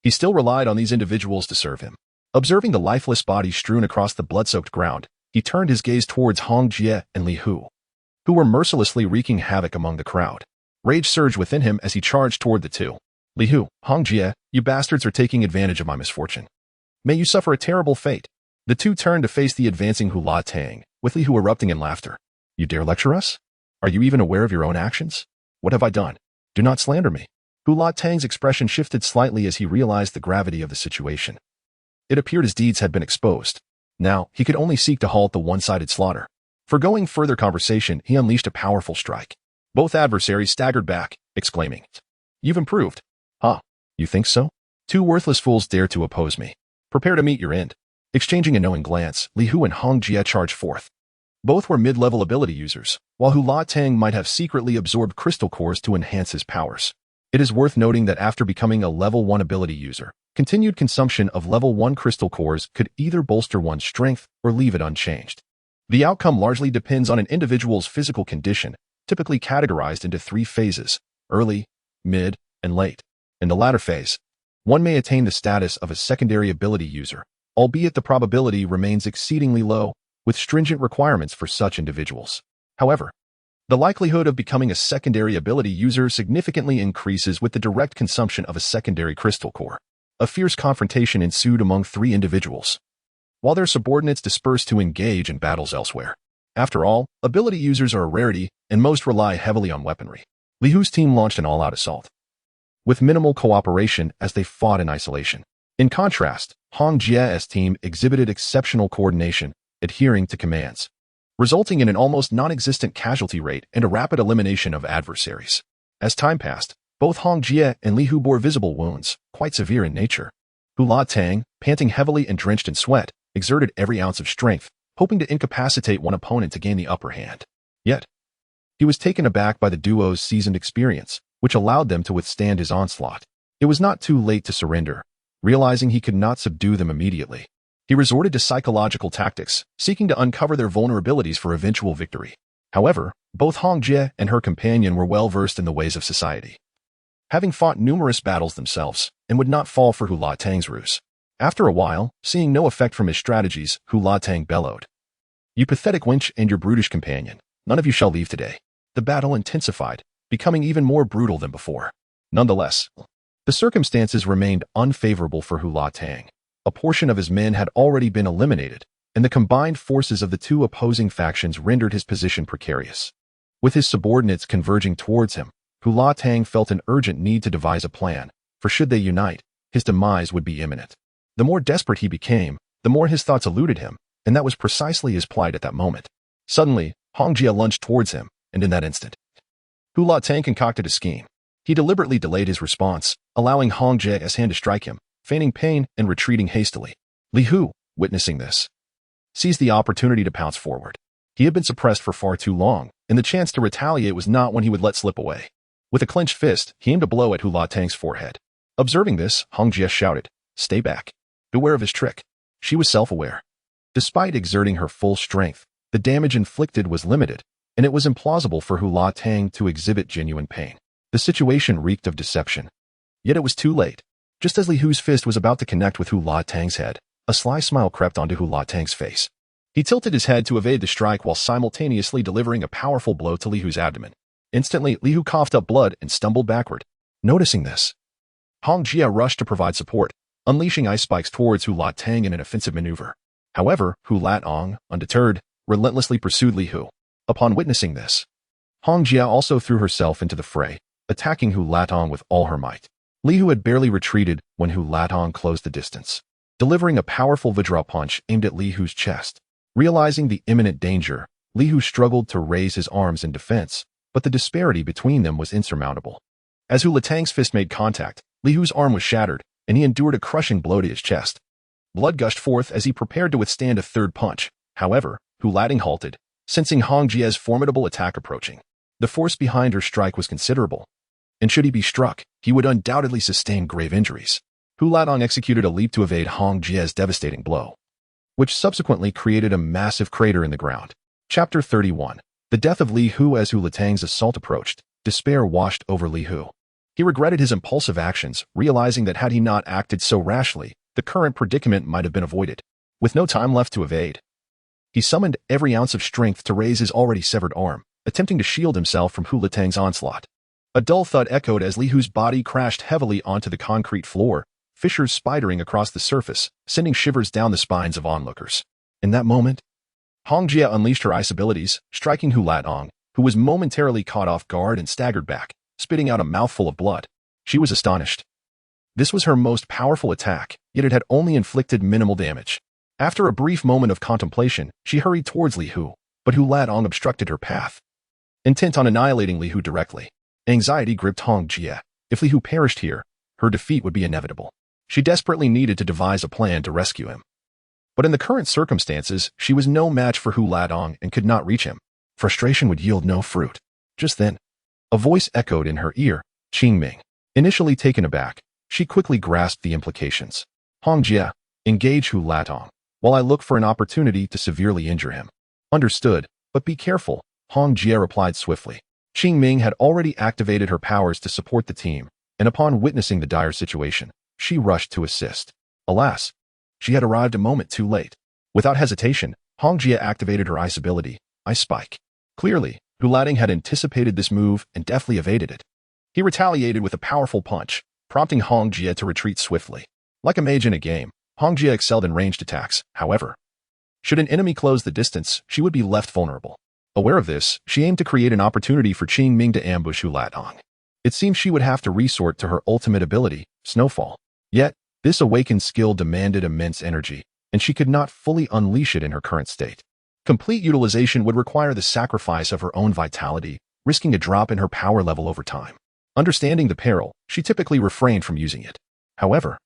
He still relied on these individuals to serve him. Observing the lifeless bodies strewn across the blood-soaked ground, he turned his gaze towards Hong Jie and Li Hu, who were mercilessly wreaking havoc among the crowd. Rage surged within him as he charged toward the two. Li Hu, Hong Jie, you bastards are taking advantage of my misfortune. May you suffer a terrible fate. The two turned to face the advancing Hu La-Tang, with Li Hu erupting in laughter. You dare lecture us? Are you even aware of your own actions? What have I done? Do not slander me. Hu La-Tang's expression shifted slightly as he realized the gravity of the situation. It appeared his deeds had been exposed. Now, he could only seek to halt the one-sided slaughter. Forgoing further conversation, he unleashed a powerful strike. Both adversaries staggered back, exclaiming, You've improved. Huh? You think so? Two worthless fools dare to oppose me. Prepare to meet your end. Exchanging a knowing glance, Li Hu and Hong Jie charged forth. Both were mid-level ability users, while Hu La-Tang might have secretly absorbed crystal cores to enhance his powers. It is worth noting that after becoming a level 1 ability user, continued consumption of level 1 crystal cores could either bolster one's strength or leave it unchanged. The outcome largely depends on an individual's physical condition, typically categorized into 3 phases: early, mid, and late. In the latter phase, one may attain the status of a secondary ability user, albeit the probability remains exceedingly low, with stringent requirements for such individuals. However, the likelihood of becoming a secondary ability user significantly increases with the direct consumption of a secondary crystal core. A fierce confrontation ensued among 3 individuals. while their subordinates disperse to engage in battles elsewhere. After all, ability users are a rarity, and most rely heavily on weaponry. Li Hu's team launched an all-out assault, with minimal cooperation as they fought in isolation. In contrast, Hong Jie's team exhibited exceptional coordination, adhering to commands, resulting in an almost non-existent casualty rate and a rapid elimination of adversaries. As time passed, both Hong Jie and Li Hu bore visible wounds, quite severe in nature. Hu La Tang, panting heavily and drenched in sweat, exerted every ounce of strength, hoping to incapacitate one opponent to gain the upper hand. Yet, he was taken aback by the duo's seasoned experience, which allowed them to withstand his onslaught. It was not too late to surrender. Realizing he could not subdue them immediately, he resorted to psychological tactics, seeking to uncover their vulnerabilities for eventual victory. However, both Hong Jie and her companion were well versed in the ways of society, having fought numerous battles themselves, and would not fall for Hu La Tang's ruse. After a while, seeing no effect from his strategies, Hu La Tang bellowed, "You pathetic wench and your brutish companion, none of you shall leave today." The battle intensified, becoming even more brutal than before. Nonetheless, the circumstances remained unfavorable for Hu La Tang. A portion of his men had already been eliminated, and the combined forces of the two opposing factions rendered his position precarious. With his subordinates converging towards him, Hu La Tang felt an urgent need to devise a plan, for should they unite, his demise would be imminent. The more desperate he became, the more his thoughts eluded him, and that was precisely his plight at that moment. Suddenly, Hong Jie lunged towards him, and in that instant, Hu La Tang concocted a scheme. He deliberately delayed his response, allowing Hong Jie's hand to strike him, feigning pain and retreating hastily. Li Hu, witnessing this, seized the opportunity to pounce forward. He had been suppressed for far too long, and the chance to retaliate was not one he would let slip away. With a clenched fist, he aimed a blow at Hu La Tang's forehead. Observing this, Hong Jie shouted, "Stay back. Beware of his trick." She was self-aware. Despite exerting her full strength, the damage inflicted was limited, and it was implausible for Hu La Tang to exhibit genuine pain. The situation reeked of deception. Yet it was too late. Just as Li Hu's fist was about to connect with Hu La Tang's head, a sly smile crept onto Hu La Tang's face. He tilted his head to evade the strike while simultaneously delivering a powerful blow to Li Hu's abdomen. Instantly, Li Hu coughed up blood and stumbled backward. Noticing this, Hong Jie rushed to provide support, unleashing ice spikes towards Hu La Tang in an offensive maneuver. However, Hu La Tang, undeterred, relentlessly pursued Li Hu. Upon witnessing this, Hong Jie also threw herself into the fray, attacking Hu La Tang with all her might. Li Hu had barely retreated when Hu La Tang closed the distance, delivering a powerful Vajra punch aimed at Li Hu's chest. Realizing the imminent danger, Li Hu struggled to raise his arms in defense, but the disparity between them was insurmountable. As Hu La Tang's fist made contact, Li Hu's arm was shattered, and he endured a crushing blow to his chest. Blood gushed forth as he prepared to withstand a third punch. However, Hu La Tang halted, sensing Hong Jie's formidable attack approaching. The force behind her strike was considerable, and should he be struck, he would undoubtedly sustain grave injuries. Hu La Tang executed a leap to evade Hong Jie's devastating blow, which subsequently created a massive crater in the ground. Chapter 31. The death of Li Hu. As Hu La Tang's assault approached, despair washed over Li Hu. He regretted his impulsive actions, realizing that had he not acted so rashly, the current predicament might have been avoided. With no time left to evade, he summoned every ounce of strength to raise his already severed arm, attempting to shield himself from Hu La Tang's onslaught. A dull thud echoed as Li Hu's body crashed heavily onto the concrete floor, fissures spidering across the surface, sending shivers down the spines of onlookers. In that moment, Hong Jie unleashed her ice abilities, striking Hu La Tang, who was momentarily caught off guard and staggered back, spitting out a mouthful of blood. She was astonished. This was her most powerful attack, yet it had only inflicted minimal damage. After a brief moment of contemplation, she hurried towards Li Hu, but Hu La Tang obstructed her path, intent on annihilating Li Hu directly. Anxiety gripped Hong Jie. If Li Hu perished here, her defeat would be inevitable. She desperately needed to devise a plan to rescue him. But in the current circumstances, she was no match for Hu La Tang and could not reach him. Frustration would yield no fruit. Just then, a voice echoed in her ear, Qingming. Initially taken aback, she quickly grasped the implications. Hong Jie, engage Hu La Tang, while I look for an opportunity to severely injure him. Understood, but be careful, Hong Jie replied swiftly. Qingming had already activated her powers to support the team, and upon witnessing the dire situation, she rushed to assist. Alas, she had arrived a moment too late. Without hesitation, Hong Jie activated her ice ability, Ice Spike. Clearly, Hu La Tang had anticipated this move and deftly evaded it. He retaliated with a powerful punch, prompting Hong Jie to retreat swiftly. Like a mage in a game, Hong Jie excelled in ranged attacks, however. Should an enemy close the distance, she would be left vulnerable. Aware of this, she aimed to create an opportunity for Qing Ming to ambush Hu Latong. It seemed she would have to resort to her ultimate ability, Snowfall. Yet, this awakened skill demanded immense energy, and she could not fully unleash it in her current state. Complete utilization would require the sacrifice of her own vitality, risking a drop in her power level over time. Understanding the peril, she typically refrained from using it. However,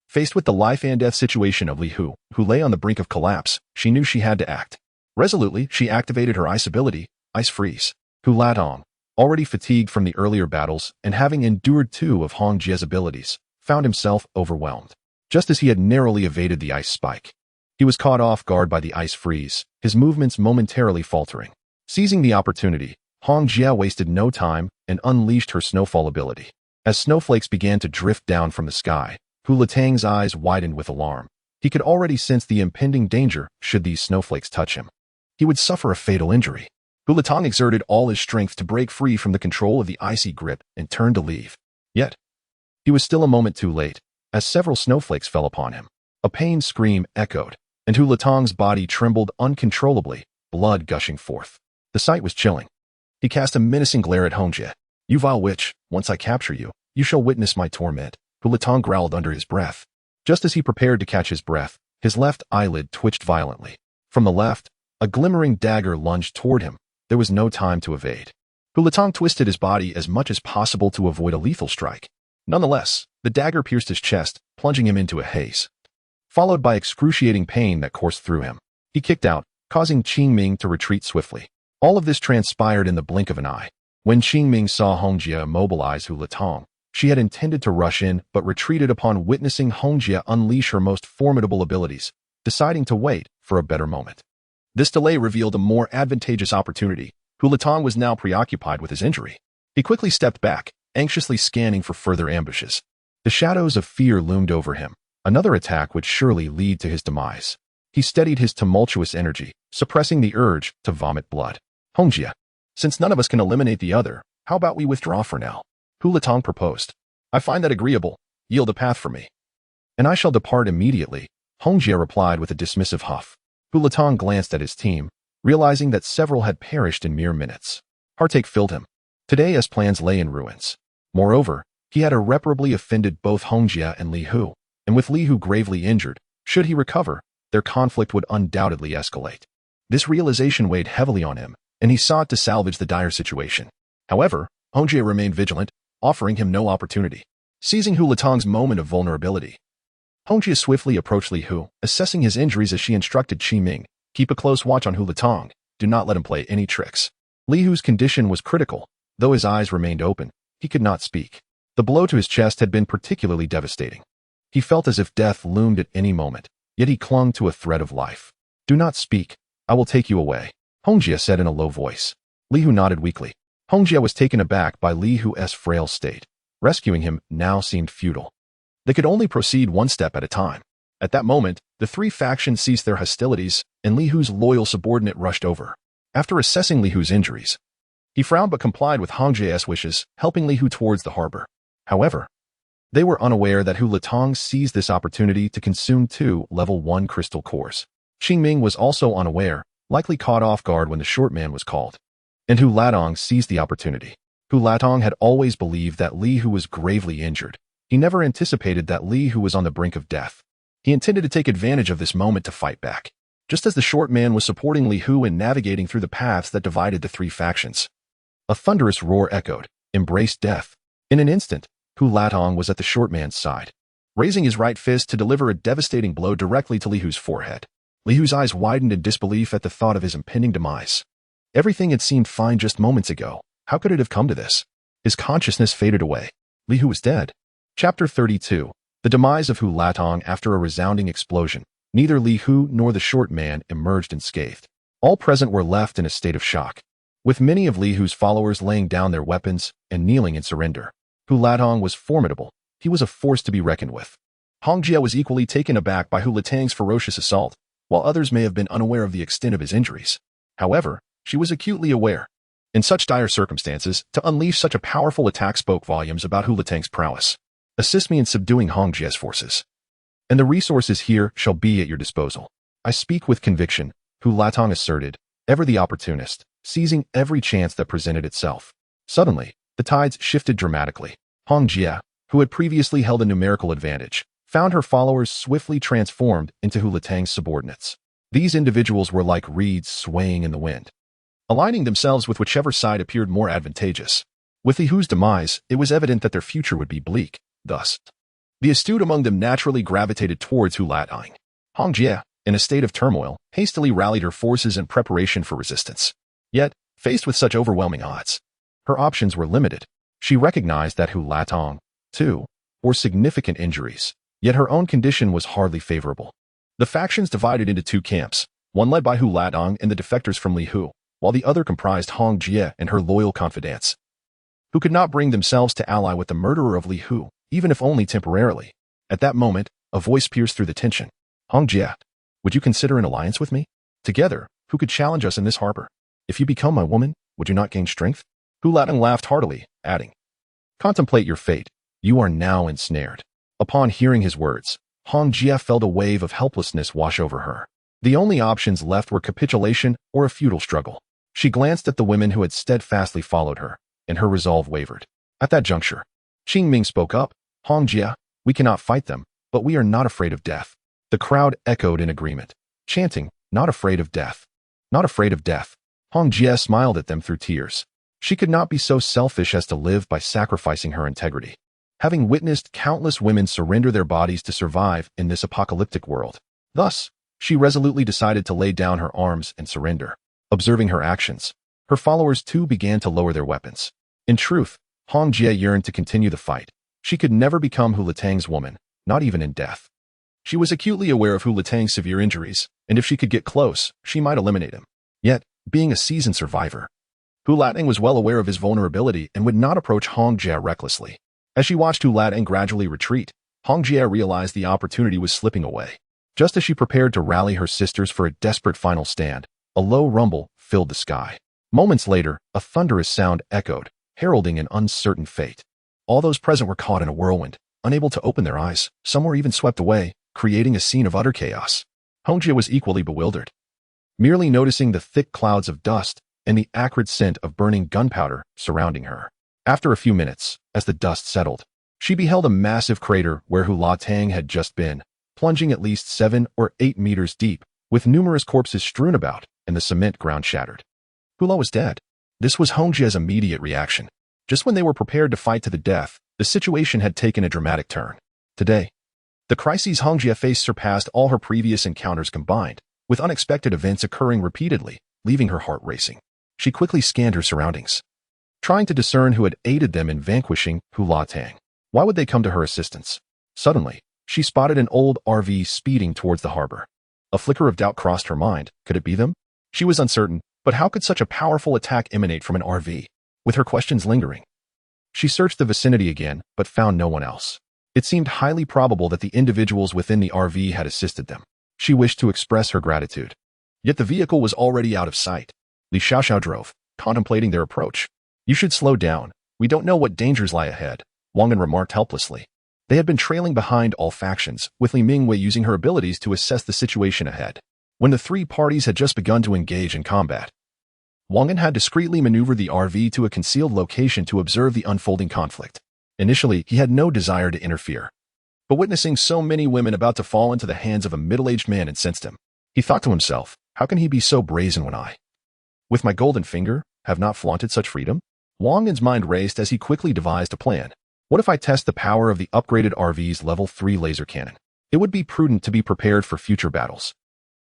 faced with the life-and-death situation of Li Hu, who lay on the brink of collapse, she knew she had to act. Resolutely, she activated her ice ability, Ice Freeze. Hu Latong, already fatigued from the earlier battles and having endured 2 of Hong Jie's abilities, found himself overwhelmed. Just as he had narrowly evaded the ice spike, he was caught off guard by the Ice Freeze, his movements momentarily faltering. Seizing the opportunity, Hong Jie wasted no time and unleashed her Snowfall ability. As snowflakes began to drift down from the sky, Hu Latang's eyes widened with alarm. He could already sense the impending danger should these snowflakes touch him. He would suffer a fatal injury. Hu Latang exerted all his strength to break free from the control of the icy grip and turned to leave. Yet, he was still a moment too late, as several snowflakes fell upon him. A pained scream echoed, and Hu Latang's body trembled uncontrollably, blood gushing forth. The sight was chilling. He cast a menacing glare at Hong Jie. "You vile witch, once I capture you, you shall witness my torment," Hu Latang growled under his breath. Just as he prepared to catch his breath, his left eyelid twitched violently. From the left, a glimmering dagger lunged toward him. There was no time to evade. Hu Latang twisted his body as much as possible to avoid a lethal strike. Nonetheless, the dagger pierced his chest, plunging him into a haze, followed by excruciating pain that coursed through him. He kicked out, causing Qing Ming to retreat swiftly. All of this transpired in the blink of an eye. When Qing Ming saw Hong Jie immobilize Hu Latang, she had intended to rush in but retreated upon witnessing Hong Jie unleash her most formidable abilities, deciding to wait for a better moment. This delay revealed a more advantageous opportunity. Hu Latang was now preoccupied with his injury. He quickly stepped back, anxiously scanning for further ambushes. The shadows of fear loomed over him. Another attack would surely lead to his demise. He steadied his tumultuous energy, suppressing the urge to vomit blood. "Hong Jie, since none of us can eliminate the other, how about we withdraw for now?" Hu Latang proposed. "I find that agreeable. Yield a path for me." "And I shall depart immediately," Hong Jie replied with a dismissive huff. Hu Latang glanced at his team, realizing that several had perished in mere minutes. Heartache filled him. Today his plans lay in ruins. Moreover, he had irreparably offended both Hong Jie and Li Hu, and with Li Hu gravely injured, should he recover, their conflict would undoubtedly escalate. This realization weighed heavily on him, and he sought to salvage the dire situation. However, Hong Jie remained vigilant, offering him no opportunity. Seizing Hu Latang's moment of vulnerability, Hong Jie swiftly approached Li Hu, assessing his injuries as she instructed Qi Ming, "Keep a close watch on Hu Latang. Do not let him play any tricks." Li Hu's condition was critical. Though his eyes remained open, he could not speak. The blow to his chest had been particularly devastating. He felt as if death loomed at any moment, yet he clung to a thread of life. "Do not speak. I will take you away," Hong Jie said in a low voice. Li Hu nodded weakly. Hong Jie was taken aback by Li Hu's frail state. Rescuing him now seemed futile. They could only proceed one step at a time. At that moment, the 3 factions ceased their hostilities, and Li Hu's loyal subordinate rushed over. After assessing Li Hu's injuries, he frowned but complied with Hong Jie's wishes, helping Li Hu towards the harbor. However, they were unaware that Hu Latang seized this opportunity to consume 2 level 1 crystal cores. Qing Ming was also unaware, likely caught off guard when the short man was called. And Hu Latang seized the opportunity. Hu Latang had always believed that Li Hu was gravely injured. He never anticipated that Li Hu was on the brink of death. He intended to take advantage of this moment to fight back. Just as the short man was supporting Li Hu and navigating through the paths that divided the 3 factions, a thunderous roar echoed, "Embrace death." In an instant, Hu Latang was at the short man's side, raising his right fist to deliver a devastating blow directly to Li Hu's forehead. Li Hu's eyes widened in disbelief at the thought of his impending demise. Everything had seemed fine just moments ago. How could it have come to this? His consciousness faded away. Li Hu was dead. Chapter 32. The demise of Hu Latang after a resounding explosion. Neither Li Hu nor the short man emerged unscathed. All present were left in a state of shock, with many of Li Hu's followers laying down their weapons and kneeling in surrender. Hu Latang was formidable. He was a force to be reckoned with. Hong Jie was equally taken aback by Hu Latang's ferocious assault, while others may have been unaware of the extent of his injuries. However, she was acutely aware. In such dire circumstances, to unleash such a powerful attack spoke volumes about Hu Latang's prowess. "Assist me in subduing Hong Jie's forces." and the resources here shall be at your disposal. I speak with conviction, Hu Latong asserted, ever the opportunist, seizing every chance that presented itself. Suddenly, the tides shifted dramatically. Hong Jie, who had previously held a numerical advantage, found her followers swiftly transformed into Hu Latang's subordinates. These individuals were like reeds swaying in the wind, aligning themselves with whichever side appeared more advantageous. With the Hu's demise, it was evident that their future would be bleak. Thus, the astute among them naturally gravitated towards Hu Latang. Hong Jie, in a state of turmoil, hastily rallied her forces in preparation for resistance. Yet, faced with such overwhelming odds, her options were limited. She recognized that Hu Latang, too, bore significant injuries, yet her own condition was hardly favorable. The factions divided into two camps, one led by Hu Latang and the defectors from Li Hu, while the other comprised Hong Jie and her loyal confidants, who could not bring themselves to ally with the murderer of Li Hu, even if only temporarily. At that moment, a voice pierced through the tension. Hong Jie, would you consider an alliance with me? Together, who could challenge us in this harbor? If you become my woman, would you not gain strength? Hu Latang laughed heartily, adding, contemplate your fate. You are now ensnared. Upon hearing his words, Hong Jie felt a wave of helplessness wash over her. The only options left were capitulation or a futile struggle. She glanced at the women who had steadfastly followed her, and her resolve wavered. At that juncture, Qing Ming spoke up, Hong Jie, we cannot fight them, but we are not afraid of death. The crowd echoed in agreement, chanting, not afraid of death. Not afraid of death. Hong Jie smiled at them through tears. She could not be so selfish as to live by sacrificing her integrity. Having witnessed countless women surrender their bodies to survive in this apocalyptic world. Thus, she resolutely decided to lay down her arms and surrender. Observing her actions, her followers too began to lower their weapons. In truth, Hong Jie yearned to continue the fight. She could never become Hu Latang's woman, not even in death. She was acutely aware of Hu Latang's severe injuries, and if she could get close, she might eliminate him. Yet, being a seasoned survivor, Hu Latang was well aware of his vulnerability and would not approach Hong Jie recklessly. As she watched Hu Latang gradually retreat, Hong Jie realized the opportunity was slipping away. Just as she prepared to rally her sisters for a desperate final stand, a low rumble filled the sky. Moments later, a thunderous sound echoed, heralding an uncertain fate. All those present were caught in a whirlwind, unable to open their eyes. Some were even swept away, creating a scene of utter chaos. Hong Jie was equally bewildered. Merely noticing the thick clouds of dust and the acrid scent of burning gunpowder surrounding her. After a few minutes, as the dust settled, she beheld a massive crater where Hu Latang had just been, plunging at least 7 or 8 meters deep, with numerous corpses strewn about and the cement ground shattered. Hu La was dead. This was Hong Jie's immediate reaction. Just when they were prepared to fight to the death, the situation had taken a dramatic turn. Today, the crises Hong Jie faced surpassed all her previous encounters combined, with unexpected events occurring repeatedly, leaving her heart racing. She quickly scanned her surroundings, trying to discern who had aided them in vanquishing Hu Latang. Why would they come to her assistance? Suddenly, she spotted an old RV speeding towards the harbor. A flicker of doubt crossed her mind. Could it be them? She was uncertain, but how could such a powerful attack emanate from an RV? With her questions lingering, she searched the vicinity again, but found no one else. It seemed highly probable that the individuals within the RV had assisted them. She wished to express her gratitude. Yet the vehicle was already out of sight. Li Xiaoxiao drove, contemplating their approach. You should slow down. We don't know what dangers lie ahead, Wang An remarked helplessly. They had been trailing behind all factions, with Li Mingwei using her abilities to assess the situation ahead. When the three parties had just begun to engage in combat, Wang An had discreetly maneuvered the RV to a concealed location to observe the unfolding conflict. Initially, he had no desire to interfere. But witnessing so many women about to fall into the hands of a middle-aged man incensed him. He thought to himself, how can he be so brazen when I, with my golden finger, have not flaunted such freedom? Wang An's mind raced as he quickly devised a plan. What if I test the power of the upgraded RV's level 3 laser cannon? It would be prudent to be prepared for future battles.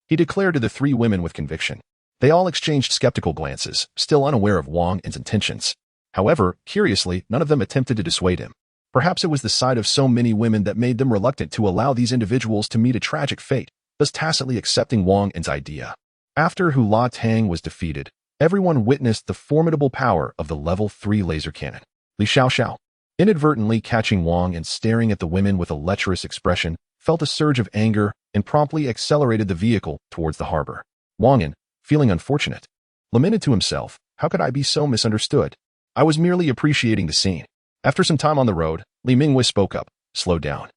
He declared to the three women with conviction. They all exchanged skeptical glances, still unaware of Wang An's intentions. However, curiously, none of them attempted to dissuade him. Perhaps it was the sight of so many women that made them reluctant to allow these individuals to meet a tragic fate, thus tacitly accepting Wang An's idea. After Hu Latang was defeated, everyone witnessed the formidable power of the level 3 laser cannon. Li Xiaoxiao, inadvertently catching Wang and staring at the women with a lecherous expression, felt a surge of anger and promptly accelerated the vehicle towards the harbor. Wang An, feeling unfortunate, lamented to himself, how could I be so misunderstood? I was merely appreciating the scene. After some time on the road, Li Mingwei spoke up, slow down.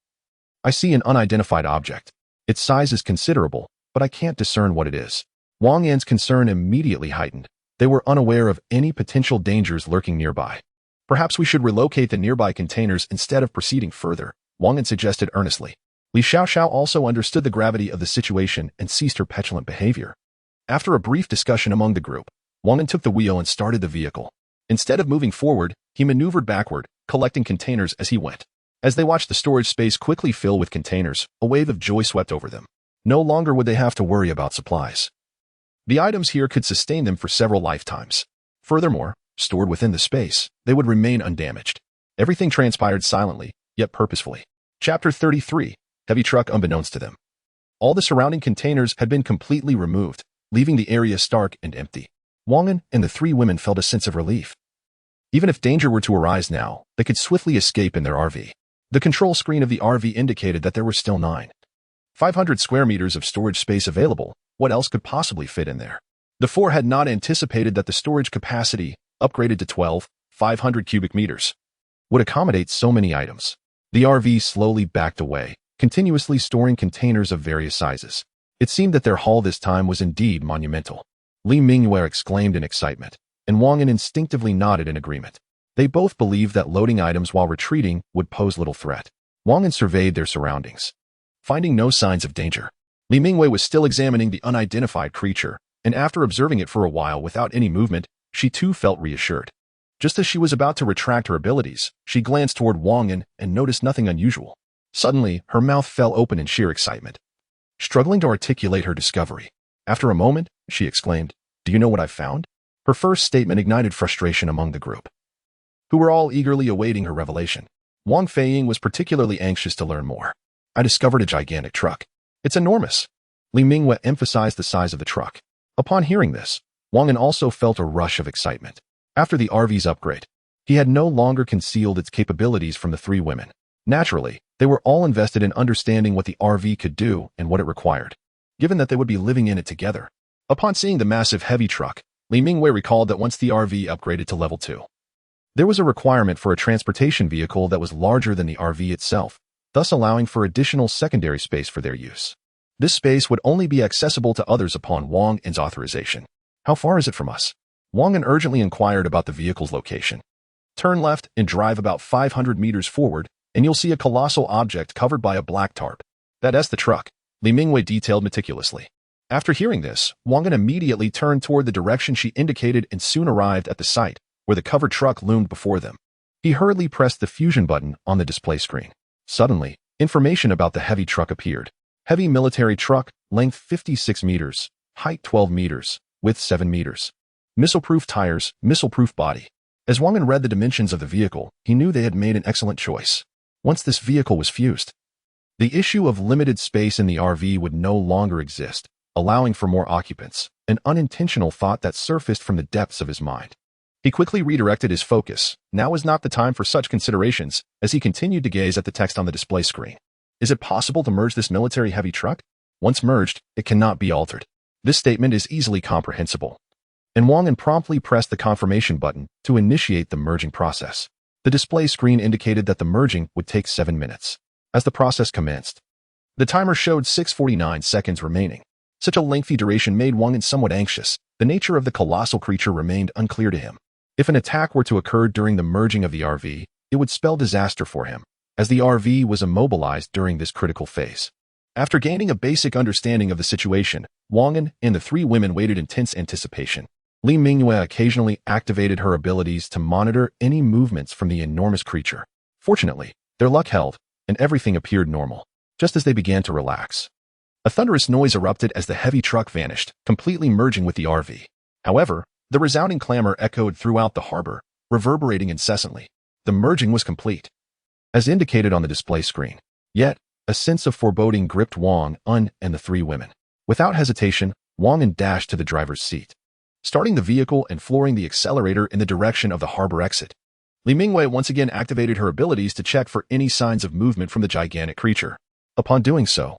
I see an unidentified object. Its size is considerable, but I can't discern what it is. Wang An's concern immediately heightened. They were unaware of any potential dangers lurking nearby. Perhaps we should relocate the nearby containers instead of proceeding further, Wang An suggested earnestly. Li Xiaoxiao also understood the gravity of the situation and ceased her petulant behavior. After a brief discussion among the group, Wang An took the wheel and started the vehicle. Instead of moving forward, he maneuvered backward, collecting containers as he went. As they watched the storage space quickly fill with containers, a wave of joy swept over them. No longer would they have to worry about supplies. The items here could sustain them for several lifetimes. Furthermore, stored within the space, they would remain undamaged. Everything transpired silently, yet purposefully. Chapter 33. Heavy Truck Unbeknownst to them. All the surrounding containers had been completely removed, leaving the area stark and empty. Wang An and the three women felt a sense of relief. Even if danger were to arise now, they could swiftly escape in their RV. The control screen of the RV indicated that there were still 9,500 square meters of storage space available. What else could possibly fit in there? The four had not anticipated that the storage capacity, upgraded to 12,500 cubic meters, would accommodate so many items. The RV slowly backed away, continuously storing containers of various sizes. It seemed that their haul this time was indeed monumental. Li Mingyue exclaimed in excitement, and Wang An instinctively nodded in agreement. They both believed that loading items while retreating would pose little threat. Wang An surveyed their surroundings. Finding no signs of danger, Li Mingyue was still examining the unidentified creature, and after observing it for a while without any movement, she too felt reassured. Just as she was about to retract her abilities, she glanced toward Wang An and noticed nothing unusual. Suddenly, her mouth fell open in sheer excitement, struggling to articulate her discovery. After a moment, she exclaimed, "Do you know what I've found?" Her first statement ignited frustration among the group, who were all eagerly awaiting her revelation. Wang Feiying was particularly anxious to learn more. "I discovered a gigantic truck. It's enormous." Li Mingyue emphasized the size of the truck. Upon hearing this, Wang An also felt a rush of excitement. After the RV's upgrade, he had no longer concealed its capabilities from the three women. Naturally, they were all invested in understanding what the RV could do and what it required, given that they would be living in it together. Upon seeing the massive heavy truck, Li Mingyue recalled that once the RV upgraded to level 2, there was a requirement for a transportation vehicle that was larger than the RV itself, thus allowing for additional secondary space for their use. This space would only be accessible to others upon Wang An's authorization. "How far is it from us?" Wang An urgently inquired about the vehicle's location. "Turn left and drive about 500 meters forward, and you'll see a colossal object covered by a black tarp. That's the truck," Li Mingyue detailed meticulously. After hearing this, Wang An immediately turned toward the direction she indicated and soon arrived at the site, where the covered truck loomed before them. He hurriedly pressed the fusion button on the display screen. Suddenly, information about the heavy truck appeared. Heavy military truck, length 56 meters, height 12 meters, width 7 meters. Missile-proof tires, missile-proof body. As Wang An read the dimensions of the vehicle, he knew they had made an excellent choice. Once this vehicle was fused, the issue of limited space in the RV would no longer exist, allowing for more occupants, an unintentional thought that surfaced from the depths of his mind. He quickly redirected his focus. Now was not the time for such considerations, as he continued to gaze at the text on the display screen. Is it possible to merge this military heavy truck? Once merged, it cannot be altered. This statement is easily comprehensible. And Wang An promptly pressed the confirmation button to initiate the merging process. The display screen indicated that the merging would take 7 minutes. As the process commenced, the timer showed 6:49 seconds remaining. Such a lengthy duration made Wang An somewhat anxious. The nature of the colossal creature remained unclear to him. If an attack were to occur during the merging of the RV, it would spell disaster for him, as the RV was immobilized during this critical phase. After gaining a basic understanding of the situation, Wang An and the three women waited in tense anticipation. Li Mingyue occasionally activated her abilities to monitor any movements from the enormous creature. Fortunately, their luck held, and everything appeared normal. Just as they began to relax, a thunderous noise erupted as the heavy truck vanished, completely merging with the RV. However, the resounding clamor echoed throughout the harbor, reverberating incessantly. The merging was complete, as indicated on the display screen. Yet, a sense of foreboding gripped Wang An and the three women. Without hesitation, Wang An dashed to the driver's seat, starting the vehicle and flooring the accelerator in the direction of the harbor exit. Li Mingyue once again activated her abilities to check for any signs of movement from the gigantic creature. Upon doing so,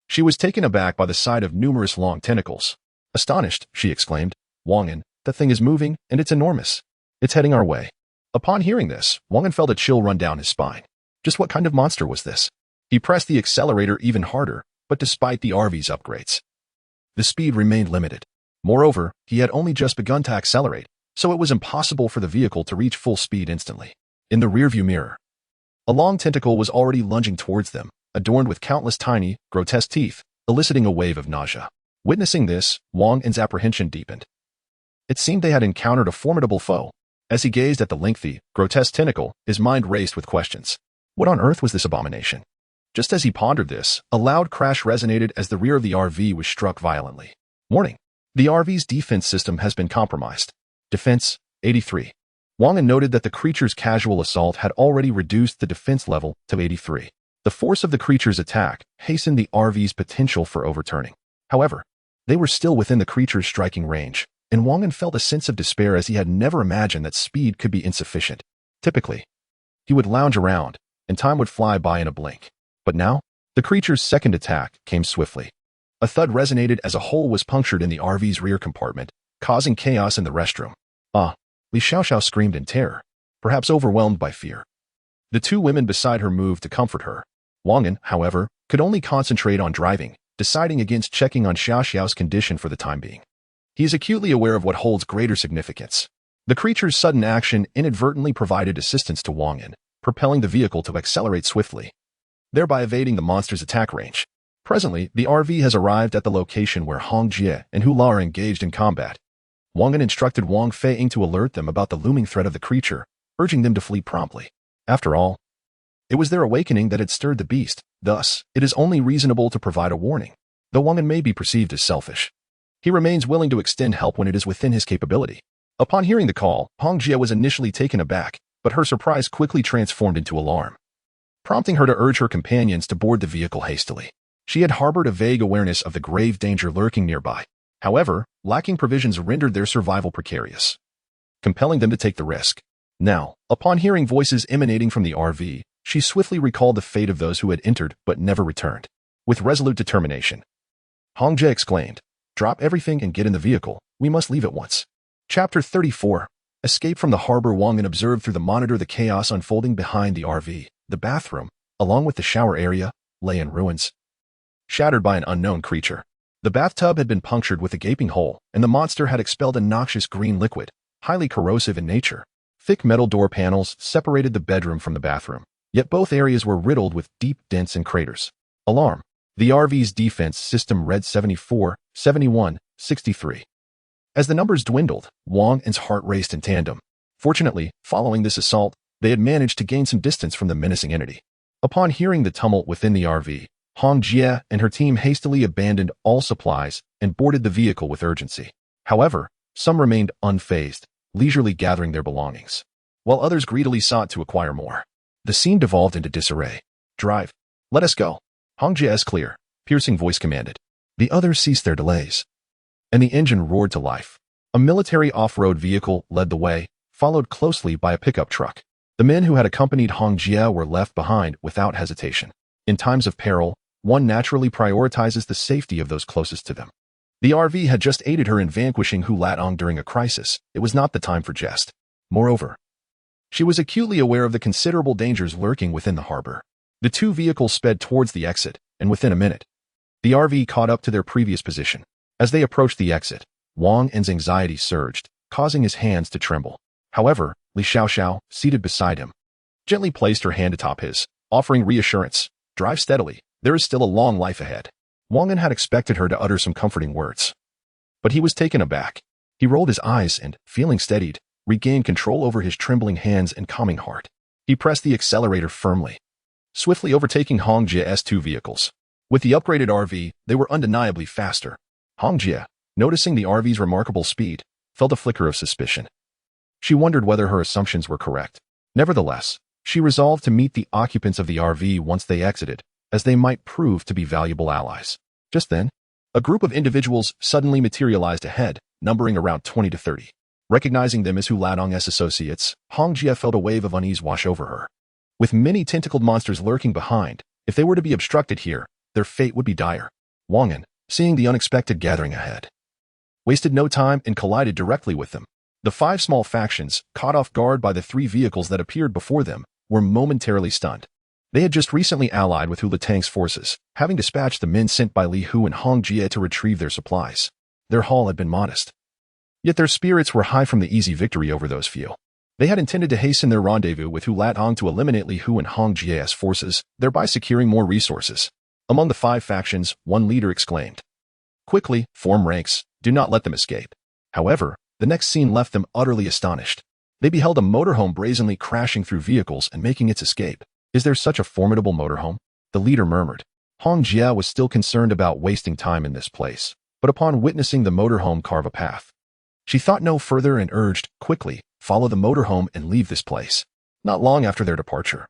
she was taken aback by the sight of numerous long tentacles. Astonished, she exclaimed, "Wang An, that thing is moving, and it's enormous. It's heading our way." Upon hearing this, Wang An felt a chill run down his spine. Just what kind of monster was this? He pressed the accelerator even harder, but despite the RV's upgrades, the speed remained limited. Moreover, he had only just begun to accelerate, so it was impossible for the vehicle to reach full speed instantly. In the rearview mirror, a long tentacle was already lunging towards them, adorned with countless tiny, grotesque teeth, eliciting a wave of nausea. Witnessing this, Wang An's apprehension deepened. It seemed they had encountered a formidable foe. As he gazed at the lengthy, grotesque tentacle, his mind raced with questions. What on earth was this abomination? Just as he pondered this, a loud crash resonated as the rear of the RV was struck violently. Warning: the RV's defense system has been compromised. Defense, 83. Wang An noted that the creature's casual assault had already reduced the defense level to 83. The force of the creature's attack hastened the RV's potential for overturning. However, they were still within the creature's striking range, and Wang An felt a sense of despair as he had never imagined that speed could be insufficient. Typically, he would lounge around, and time would fly by in a blink. But now, the creature's second attack came swiftly. A thud resonated as a hole was punctured in the RV's rear compartment, causing chaos in the restroom. Li Xiaoxiao screamed in terror, perhaps overwhelmed by fear. The two women beside her moved to comfort her. Wang An, however, could only concentrate on driving, deciding against checking on Xiaoxiao's condition for the time being. He is acutely aware of what holds greater significance. The creature's sudden action inadvertently provided assistance to Wang An, propelling the vehicle to accelerate swiftly, thereby evading the monster's attack range. Presently, the RV has arrived at the location where Hong Jie and Hu La are engaged in combat. Wang An instructed Wang Feiying to alert them about the looming threat of the creature, urging them to flee promptly. After all, it was their awakening that had stirred the beast, thus, it is only reasonable to provide a warning. Though Wang An may be perceived as selfish, he remains willing to extend help when it is within his capability. Upon hearing the call, Hong Jie was initially taken aback, but her surprise quickly transformed into alarm, prompting her to urge her companions to board the vehicle hastily. She had harbored a vague awareness of the grave danger lurking nearby. However, lacking provisions rendered their survival precarious, compelling them to take the risk. Now, upon hearing voices emanating from the RV, she swiftly recalled the fate of those who had entered but never returned. With resolute determination, Hong Jie exclaimed, "Drop everything and get in the vehicle. We must leave at once." Chapter 34. Escape from the harbor. Wang An observed through the monitor the chaos unfolding behind the RV. The bathroom, along with the shower area, lay in ruins, shattered by an unknown creature. The bathtub had been punctured with a gaping hole, and the monster had expelled a noxious green liquid, highly corrosive in nature. Thick metal door panels separated the bedroom from the bathroom, yet both areas were riddled with deep dents and craters. Alarm. The RV's defense system read 74, 71, 63. As the numbers dwindled, Wang An's heart raced in tandem. Fortunately, following this assault, they had managed to gain some distance from the menacing entity. Upon hearing the tumult within the RV, Hong Jie and her team hastily abandoned all supplies and boarded the vehicle with urgency. However, some remained unfazed, leisurely gathering their belongings, while others greedily sought to acquire more. The scene devolved into disarray. "Drive. Let us go." Hong Jie's clear, piercing voice commanded. The others ceased their delays, and the engine roared to life. A military off-road vehicle led the way, followed closely by a pickup truck. The men who had accompanied Hong Jie were left behind without hesitation. In times of peril, one naturally prioritizes the safety of those closest to them. The RV had just aided her in vanquishing Hu Latong during a crisis. It was not the time for jest. Moreover, she was acutely aware of the considerable dangers lurking within the harbor. The two vehicles sped towards the exit, and within a minute, the RV caught up to their previous position. As they approached the exit, Wang An's anxiety surged, causing his hands to tremble. However, Li Xiaoxiao, seated beside him, gently placed her hand atop his, offering reassurance. "Drive steadily. There is still a long life ahead." Wang An had expected her to utter some comforting words, but he was taken aback. He rolled his eyes and, feeling steadied, regained control over his trembling hands and calming heart. He pressed the accelerator firmly, swiftly overtaking Hong Jie's two vehicles. With the upgraded RV, they were undeniably faster. Hong Jie, noticing the RV's remarkable speed, felt a flicker of suspicion. She wondered whether her assumptions were correct. Nevertheless, she resolved to meet the occupants of the RV once they exited, as they might prove to be valuable allies. Just then, a group of individuals suddenly materialized ahead, numbering around 20 to 30. Recognizing them as Hu Latong's associates, Hong Jie felt a wave of unease wash over her. With many tentacled monsters lurking behind, if they were to be obstructed here, their fate would be dire. Wang An, seeing the unexpected gathering ahead, wasted no time and collided directly with them. The five small factions, caught off guard by the three vehicles that appeared before them, were momentarily stunned. They had just recently allied with Hu Letang's forces, having dispatched the men sent by Li Hu and Hong Jie to retrieve their supplies. Their haul had been modest, yet their spirits were high from the easy victory over those few. They had intended to hasten their rendezvous with Hu Latong to eliminate Li Hu and Hong Jie's forces, thereby securing more resources. Among the 5 factions, one leader exclaimed, "Quickly, form ranks, do not let them escape." However, the next scene left them utterly astonished. They beheld a motorhome brazenly crashing through vehicles and making its escape. "Is there such a formidable motorhome?" the leader murmured. Hong Jie was still concerned about wasting time in this place, but upon witnessing the motorhome carve a path, she thought no further and urged, "Quickly, follow the motorhome and leave this place." Not long after their departure,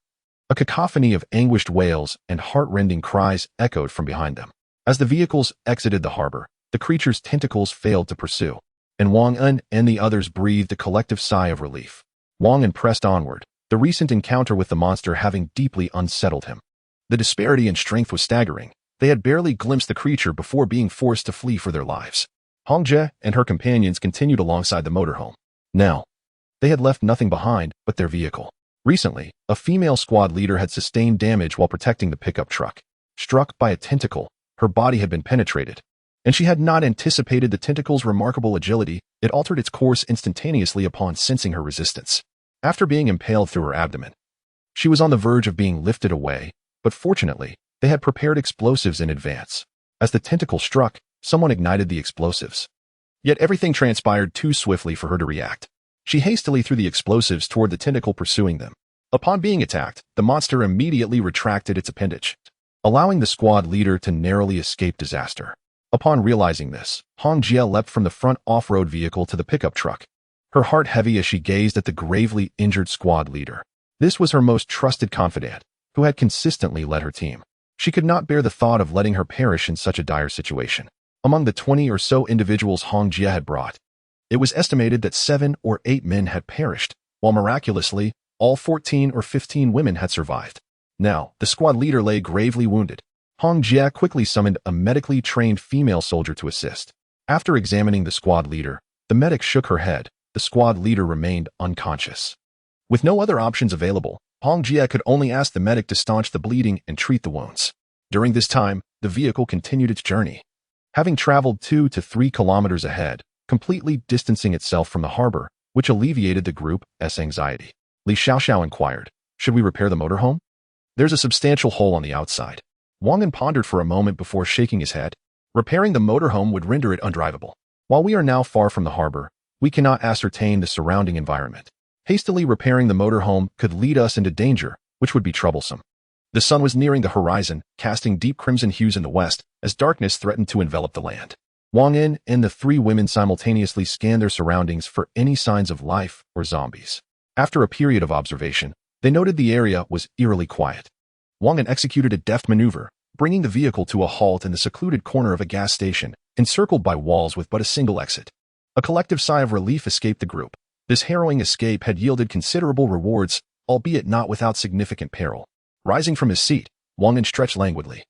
a cacophony of anguished wails and heart-rending cries echoed from behind them. As the vehicles exited the harbor, the creature's tentacles failed to pursue, and Wang An and the others breathed a collective sigh of relief. Wang An pressed onward, the recent encounter with the monster having deeply unsettled him. The disparity in strength was staggering. They had barely glimpsed the creature before being forced to flee for their lives. Hong Jie and her companions continued alongside the motorhome. Now, they had left nothing behind but their vehicle. Recently, a female squad leader had sustained damage while protecting the pickup truck. Struck by a tentacle, her body had been penetrated, and she had not anticipated the tentacle's remarkable agility. It altered its course instantaneously upon sensing her resistance. After being impaled through her abdomen, she was on the verge of being lifted away, but fortunately, they had prepared explosives in advance. As the tentacle struck, someone ignited the explosives. Yet everything transpired too swiftly for her to react. She hastily threw the explosives toward the tentacle pursuing them. Upon being attacked, the monster immediately retracted its appendage, allowing the squad leader to narrowly escape disaster. Upon realizing this, Hong Jie leapt from the front off-road vehicle to the pickup truck, her heart heavy as she gazed at the gravely injured squad leader. This was her most trusted confidant, who had consistently led her team. She could not bear the thought of letting her perish in such a dire situation. Among the 20 or so individuals Hong Jie had brought, it was estimated that 7 or 8 men had perished, while miraculously, all 14 or 15 women had survived. Now, the squad leader lay gravely wounded. Hong Jie quickly summoned a medically trained female soldier to assist. After examining the squad leader, the medic shook her head. The squad leader remained unconscious. With no other options available, Hong Jie could only ask the medic to staunch the bleeding and treat the wounds. During this time, the vehicle continued its journey. Having traveled 2 to 3 kilometers ahead, completely distancing itself from the harbor, which alleviated the group's anxiety, Li Xiaoxiao inquired, "Should we repair the motorhome? There's a substantial hole on the outside." Wang An pondered for a moment before shaking his head. "Repairing the motorhome would render it undrivable. While we are now far from the harbor, we cannot ascertain the surrounding environment. Hastily repairing the motorhome could lead us into danger, which would be troublesome." The sun was nearing the horizon, casting deep crimson hues in the west, as darkness threatened to envelop the land. Wang An and the 3 women simultaneously scanned their surroundings for any signs of life or zombies. After a period of observation, they noted the area was eerily quiet. Wang An executed a deft maneuver, bringing the vehicle to a halt in the secluded corner of a gas station, encircled by walls with but a single exit. A collective sigh of relief escaped the group. This harrowing escape had yielded considerable rewards, albeit not without significant peril. Rising from his seat, Wang An stretched languidly,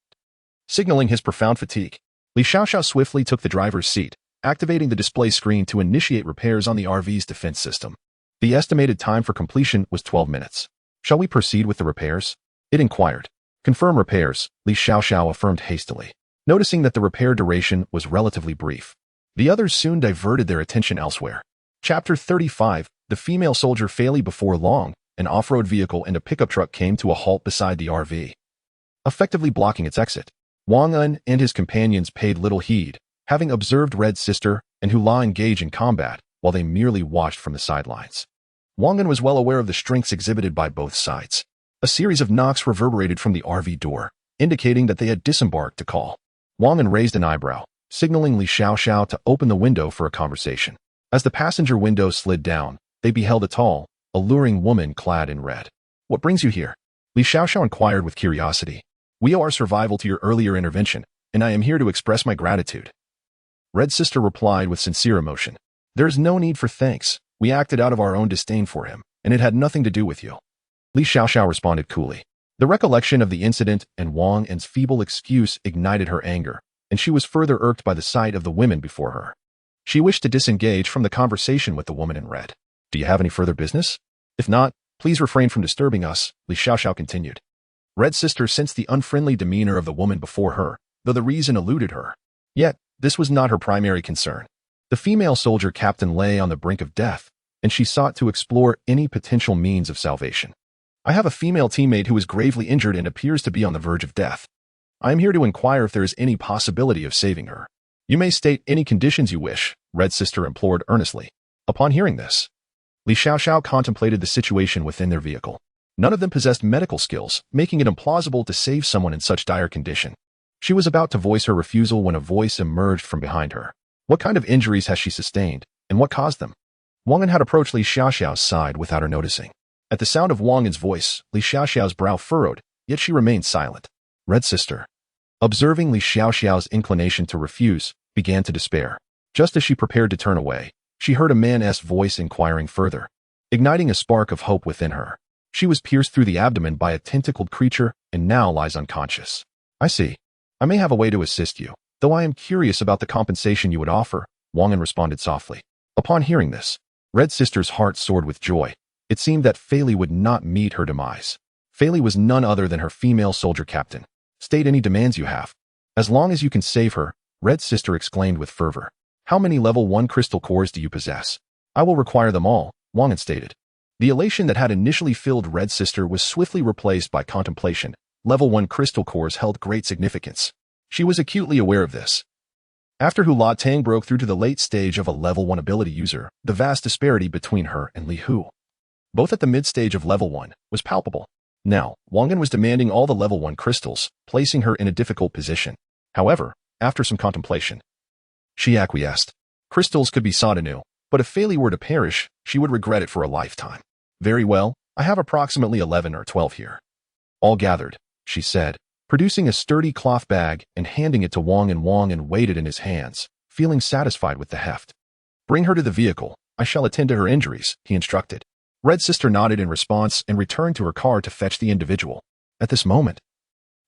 signaling his profound fatigue. Li Xiaoxiao swiftly took the driver's seat, activating the display screen to initiate repairs on the RV's defense system. The estimated time for completion was 12 minutes. "Shall we proceed with the repairs?" it inquired. "Confirm repairs," Li Xiaoxiao affirmed hastily. Noticing that the repair duration was relatively brief, the others soon diverted their attention elsewhere. Chapter 35, The female soldier failed before long. An off-road vehicle and a pickup truck came to a halt beside the RV, effectively blocking its exit. Wang An and his companions paid little heed, having observed Red's sister and Hula engage in combat, while they merely watched from the sidelines. Wang An was well aware of the strengths exhibited by both sides. A series of knocks reverberated from the RV door, indicating that they had disembarked to call. Wang An raised an eyebrow, signaling Li Xiaoxiao to open the window for a conversation. As the passenger window slid down, they beheld a tall, alluring woman clad in red. "What brings you here?" Li Xiaoxiao inquired with curiosity. "We owe our survival to your earlier intervention, and I am here to express my gratitude." Red's sister replied with sincere emotion. "There is no need for thanks. We acted out of our own disdain for him, and it had nothing to do with you." Li Xiaoxiao responded coolly. The recollection of the incident and Wang An's feeble excuse ignited her anger, and she was further irked by the sight of the women before her. She wished to disengage from the conversation with the woman in red. "Do you have any further business? If not, please refrain from disturbing us," Li Xiaoxiao continued. Red Sister sensed the unfriendly demeanor of the woman before her, though the reason eluded her. Yet, this was not her primary concern. The female soldier captain lay on the brink of death, and she sought to explore any potential means of salvation. I have a female teammate who is gravely injured and appears to be on the verge of death. I am here to inquire if there is any possibility of saving her. You may state any conditions you wish, Red Sister implored earnestly. Upon hearing this, Li Xiaoxiao contemplated the situation within their vehicle. None of them possessed medical skills, making it implausible to save someone in such dire condition. She was about to voice her refusal when a voice emerged from behind her. What kind of injuries has she sustained, and what caused them? Wang An had approached Li Xiaoxiao's side without her noticing. At the sound of Wang An's voice, Li Xiaoxiao's brow furrowed, yet she remained silent. Red Sister, observing Li Xiaoxiao's inclination to refuse, began to despair. Just as she prepared to turn away, she heard a man's voice inquiring further, igniting a spark of hope within her. She was pierced through the abdomen by a tentacled creature and now lies unconscious. I see. I may have a way to assist you, though I am curious about the compensation you would offer, Wang An responded softly. Upon hearing this, Red Sister's heart soared with joy. It seemed that Fei Li would not meet her demise. Fei Li was none other than her female soldier captain. State any demands you have. As long as you can save her, Red Sister exclaimed with fervor. How many level 1 crystal cores do you possess? I will require them all, Wang An stated. The elation that had initially filled Red Sister was swiftly replaced by contemplation. Level 1 crystal cores held great significance. She was acutely aware of this. After Hu La Tang broke through to the late stage of a level 1 ability user, the vast disparity between her and Li Hu, both at the mid-stage of level 1, was palpable. Now, Wang An was demanding all the level 1 crystals, placing her in a difficult position. However, after some contemplation, she acquiesced. Crystals could be sought anew, but if Fei Li were to perish, she would regret it for a lifetime. Very well, I have approximately 11 or 12 here. All gathered, she said, producing a sturdy cloth bag and handing it to Wang An. Wang An weighed it in his hands, feeling satisfied with the heft. Bring her to the vehicle. I shall attend to her injuries, he instructed. Red Sister nodded in response and returned to her car to fetch the individual. At this moment,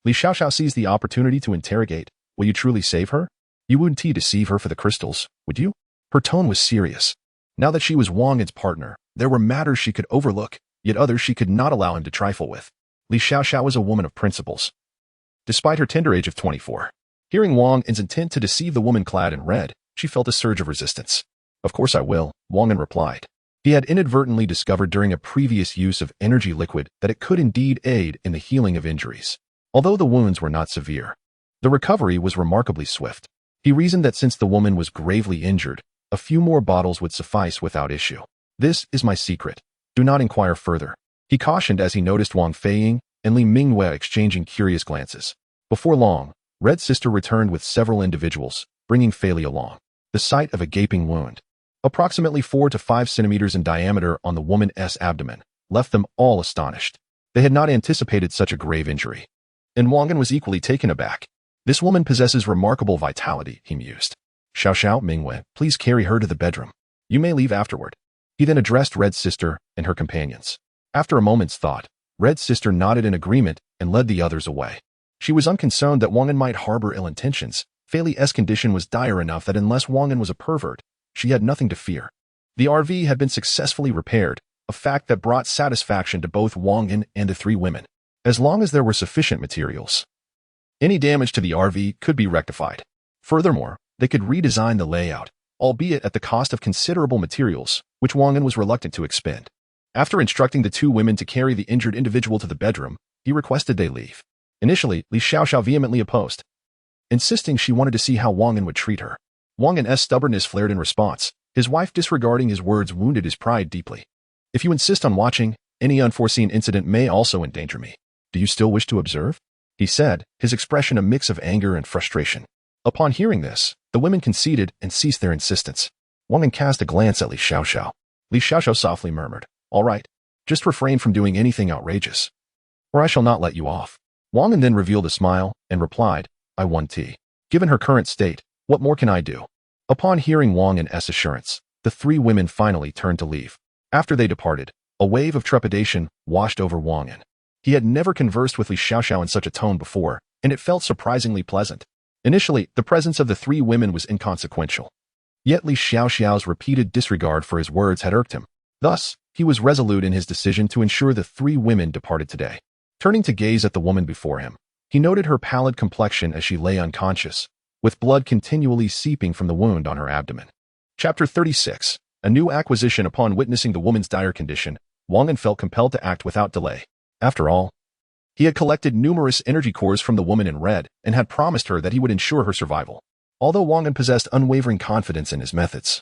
Li Xiaoxiao seized the opportunity to interrogate. Will you truly save her? You wouldn't deceive her for the crystals, would you? Her tone was serious. Now that she was Wang An's partner, there were matters she could overlook, yet others she could not allow him to trifle with. Li Xiaoxiao was a woman of principles. Despite her tender age of 24, hearing Wang An's intent to deceive the woman clad in red, she felt a surge of resistance. Of course I will, Wang An replied. He had inadvertently discovered during a previous use of energy liquid that it could indeed aid in the healing of injuries. Although the wounds were not severe, the recovery was remarkably swift. He reasoned that since the woman was gravely injured, a few more bottles would suffice without issue. This is my secret. Do not inquire further, he cautioned as he noticed Wang Feiying and Li Mingyue exchanging curious glances. Before long, Red Sister returned with several individuals, bringing Fei Li along. The sight of a gaping wound, approximately 4 to 5 centimeters in diameter on the woman's abdomen, left them all astonished. They had not anticipated such a grave injury. And Wang An was equally taken aback. This woman possesses remarkable vitality, he mused. Xiao Mingyue, please carry her to the bedroom. You may leave afterward. He then addressed Red Sister and her companions. After a moment's thought, Red Sister nodded in agreement and led the others away. She was unconcerned that Wang An might harbor ill intentions. Fei Li's condition was dire enough that unless Wang An was a pervert, she had nothing to fear. The RV had been successfully repaired, a fact that brought satisfaction to both Wang An and the 3 women. As long as there were sufficient materials, any damage to the RV could be rectified. Furthermore, they could redesign the layout, albeit at the cost of considerable materials, which Wang An was reluctant to expend. After instructing the 2 women to carry the injured individual to the bedroom, he requested they leave. Initially, Li Xiaoxiao vehemently opposed, insisting she wanted to see how Wang An would treat her. Wang An's stubbornness flared in response. His wife disregarding his words wounded his pride deeply. If you insist on watching, any unforeseen incident may also endanger me. Do you still wish to observe? He said, his expression a mix of anger and frustration. Upon hearing this, the women conceded and ceased their insistence. Wang An cast a glance at Li Xiaoxiao. Li Xiaoxiao softly murmured, all right, just refrain from doing anything outrageous, or I shall not let you off. Wang An then revealed a smile and replied, I want tea. Given her current state, what more can I do? Upon hearing Wang An's assurance, the 3 women finally turned to leave. After they departed, a wave of trepidation washed over Wang An. He had never conversed with Li Xiaoxiao in such a tone before, and it felt surprisingly pleasant. Initially, the presence of the 3 women was inconsequential. Yet Li Xiaoxiao's repeated disregard for his words had irked him. Thus, he was resolute in his decision to ensure the 3 women departed today. Turning to gaze at the woman before him, he noted her pallid complexion as she lay unconscious, with blood continually seeping from the wound on her abdomen. Chapter 36. A new acquisition. Upon witnessing the woman's dire condition, Wang An felt compelled to act without delay. After all, he had collected numerous energy cores from the woman in red and had promised her that he would ensure her survival. Although Wang An possessed unwavering confidence in his methods,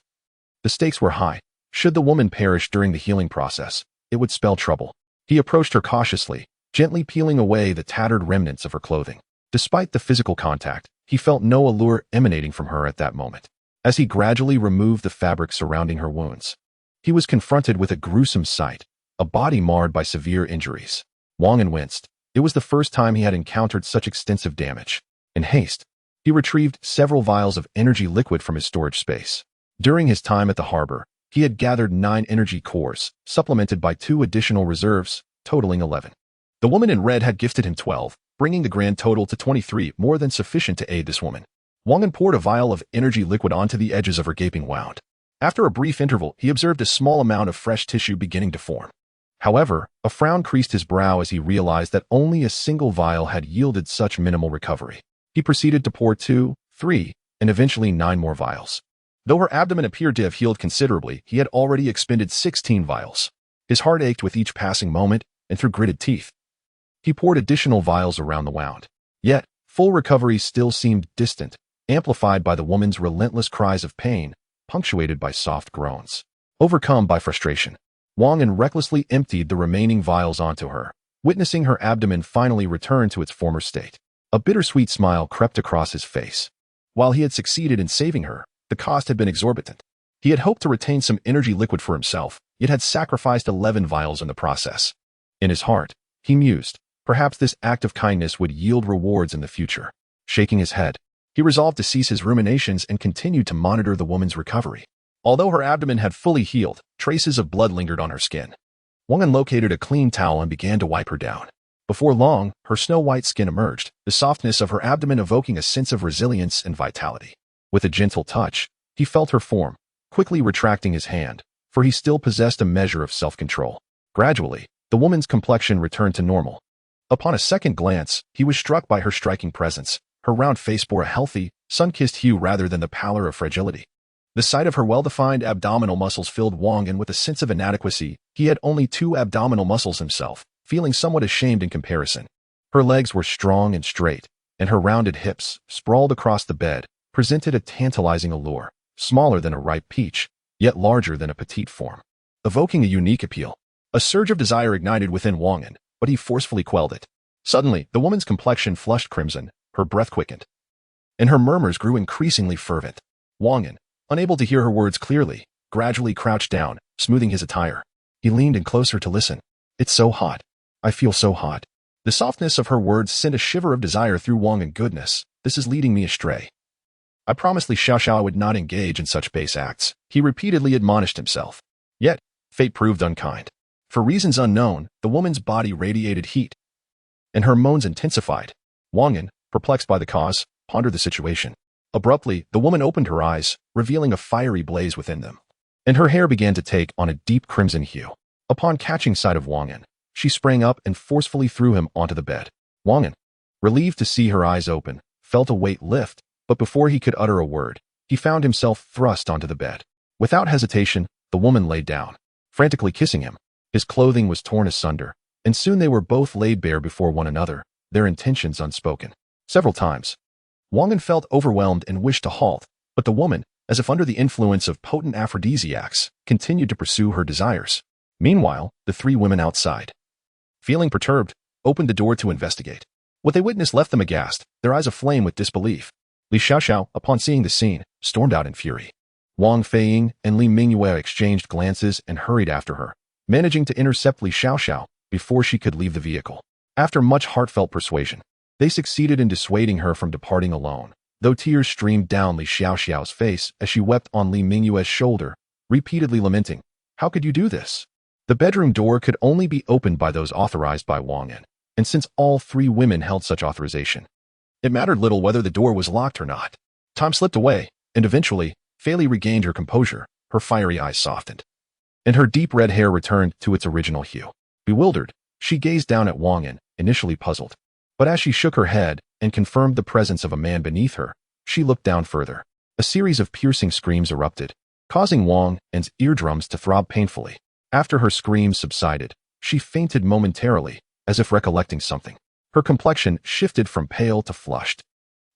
the stakes were high. Should the woman perish during the healing process, it would spell trouble. He approached her cautiously, gently peeling away the tattered remnants of her clothing. Despite the physical contact, he felt no allure emanating from her at that moment. As he gradually removed the fabric surrounding her wounds, he was confronted with a gruesome sight, a body marred by severe injuries. Wang An winced. It was the first time he had encountered such extensive damage. In haste, he retrieved several vials of energy liquid from his storage space. During his time at the harbor, he had gathered 9 energy cores, supplemented by 2 additional reserves, totaling 11. The woman in red had gifted him 12, bringing the grand total to 23, more than sufficient to aid this woman. Wang An poured a vial of energy liquid onto the edges of her gaping wound. After a brief interval, he observed a small amount of fresh tissue beginning to form. However, a frown creased his brow as he realized that only a single vial had yielded such minimal recovery. He proceeded to pour 2, 3, and eventually 9 more vials. Though her abdomen appeared to have healed considerably, he had already expended 16 vials. His heart ached with each passing moment, and through gritted teeth, he poured additional vials around the wound. Yet, full recovery still seemed distant, amplified by the woman's relentless cries of pain, punctuated by soft groans. Overcome by frustration, Wang An recklessly emptied the remaining vials onto her, witnessing her abdomen finally return to its former state. A bittersweet smile crept across his face. While he had succeeded in saving her, the cost had been exorbitant. He had hoped to retain some energy liquid for himself, yet had sacrificed 11 vials in the process. In his heart, he mused, perhaps this act of kindness would yield rewards in the future. Shaking his head, he resolved to cease his ruminations and continued to monitor the woman's recovery. Although her abdomen had fully healed, traces of blood lingered on her skin. Wang An located a clean towel and began to wipe her down. Before long, her snow-white skin emerged, the softness of her abdomen evoking a sense of resilience and vitality. With a gentle touch, he felt her form, quickly retracting his hand, for he still possessed a measure of self-control. Gradually, the woman's complexion returned to normal. Upon a second glance, he was struck by her striking presence. Her round face bore a healthy, sun-kissed hue rather than the pallor of fragility. The sight of her well-defined abdominal muscles filled Wang An with a sense of inadequacy. He had only 2 abdominal muscles himself, feeling somewhat ashamed in comparison. Her legs were strong and straight, and her rounded hips, sprawled across the bed, presented a tantalizing allure, smaller than a ripe peach, yet larger than a petite form, evoking a unique appeal. A surge of desire ignited within Wang An, but he forcefully quelled it. Suddenly, the woman's complexion flushed crimson, her breath quickened, and her murmurs grew increasingly fervent. Wang An, unable to hear her words clearly, gradually crouched down, smoothing his attire. He leaned in closer to listen. "It's so hot. I feel so hot." The softness of her words sent a shiver of desire through Wang An. Goodness, this is leading me astray. I promised Li Xiaoxiao I would not engage in such base acts, he repeatedly admonished himself. Yet, fate proved unkind. For reasons unknown, the woman's body radiated heat, and her moans intensified. Wang An, perplexed by the cause, pondered the situation. Abruptly, the woman opened her eyes, revealing a fiery blaze within them, and her hair began to take on a deep crimson hue. Upon catching sight of Wang An, she sprang up and forcefully threw him onto the bed. Wang An, relieved to see her eyes open, felt a weight lift, but before he could utter a word, he found himself thrust onto the bed. Without hesitation, the woman lay down, frantically kissing him. His clothing was torn asunder, and soon they were both laid bare before one another, their intentions unspoken. Several times, Wang An felt overwhelmed and wished to halt, but the woman, as if under the influence of potent aphrodisiacs, continued to pursue her desires. Meanwhile, the 3 women outside, feeling perturbed, opened the door to investigate. What they witnessed left them aghast, their eyes aflame with disbelief. Li Xiaoxiao, upon seeing the scene, stormed out in fury. Wang Feiying and Li Mingyue exchanged glances and hurried after her, managing to intercept Li Xiaoxiao before she could leave the vehicle. After much heartfelt persuasion, they succeeded in dissuading her from departing alone, though tears streamed down Li Xiaoxiao's face as she wept on Li Mingyue's shoulder, repeatedly lamenting, "How could you do this?" The bedroom door could only be opened by those authorized by Wang An, and since all 3 women held such authorization, it mattered little whether the door was locked or not. Time slipped away, and eventually, Fei Li regained her composure, her fiery eyes softened, and her deep red hair returned to its original hue. Bewildered, She gazed down at Wang An, initially puzzled. But as she shook her head and confirmed the presence of a man beneath her, she looked down further. A series of piercing screams erupted, causing Wang An's eardrums to throb painfully. After her screams subsided, she fainted momentarily, as if recollecting something. Her complexion shifted from pale to flushed.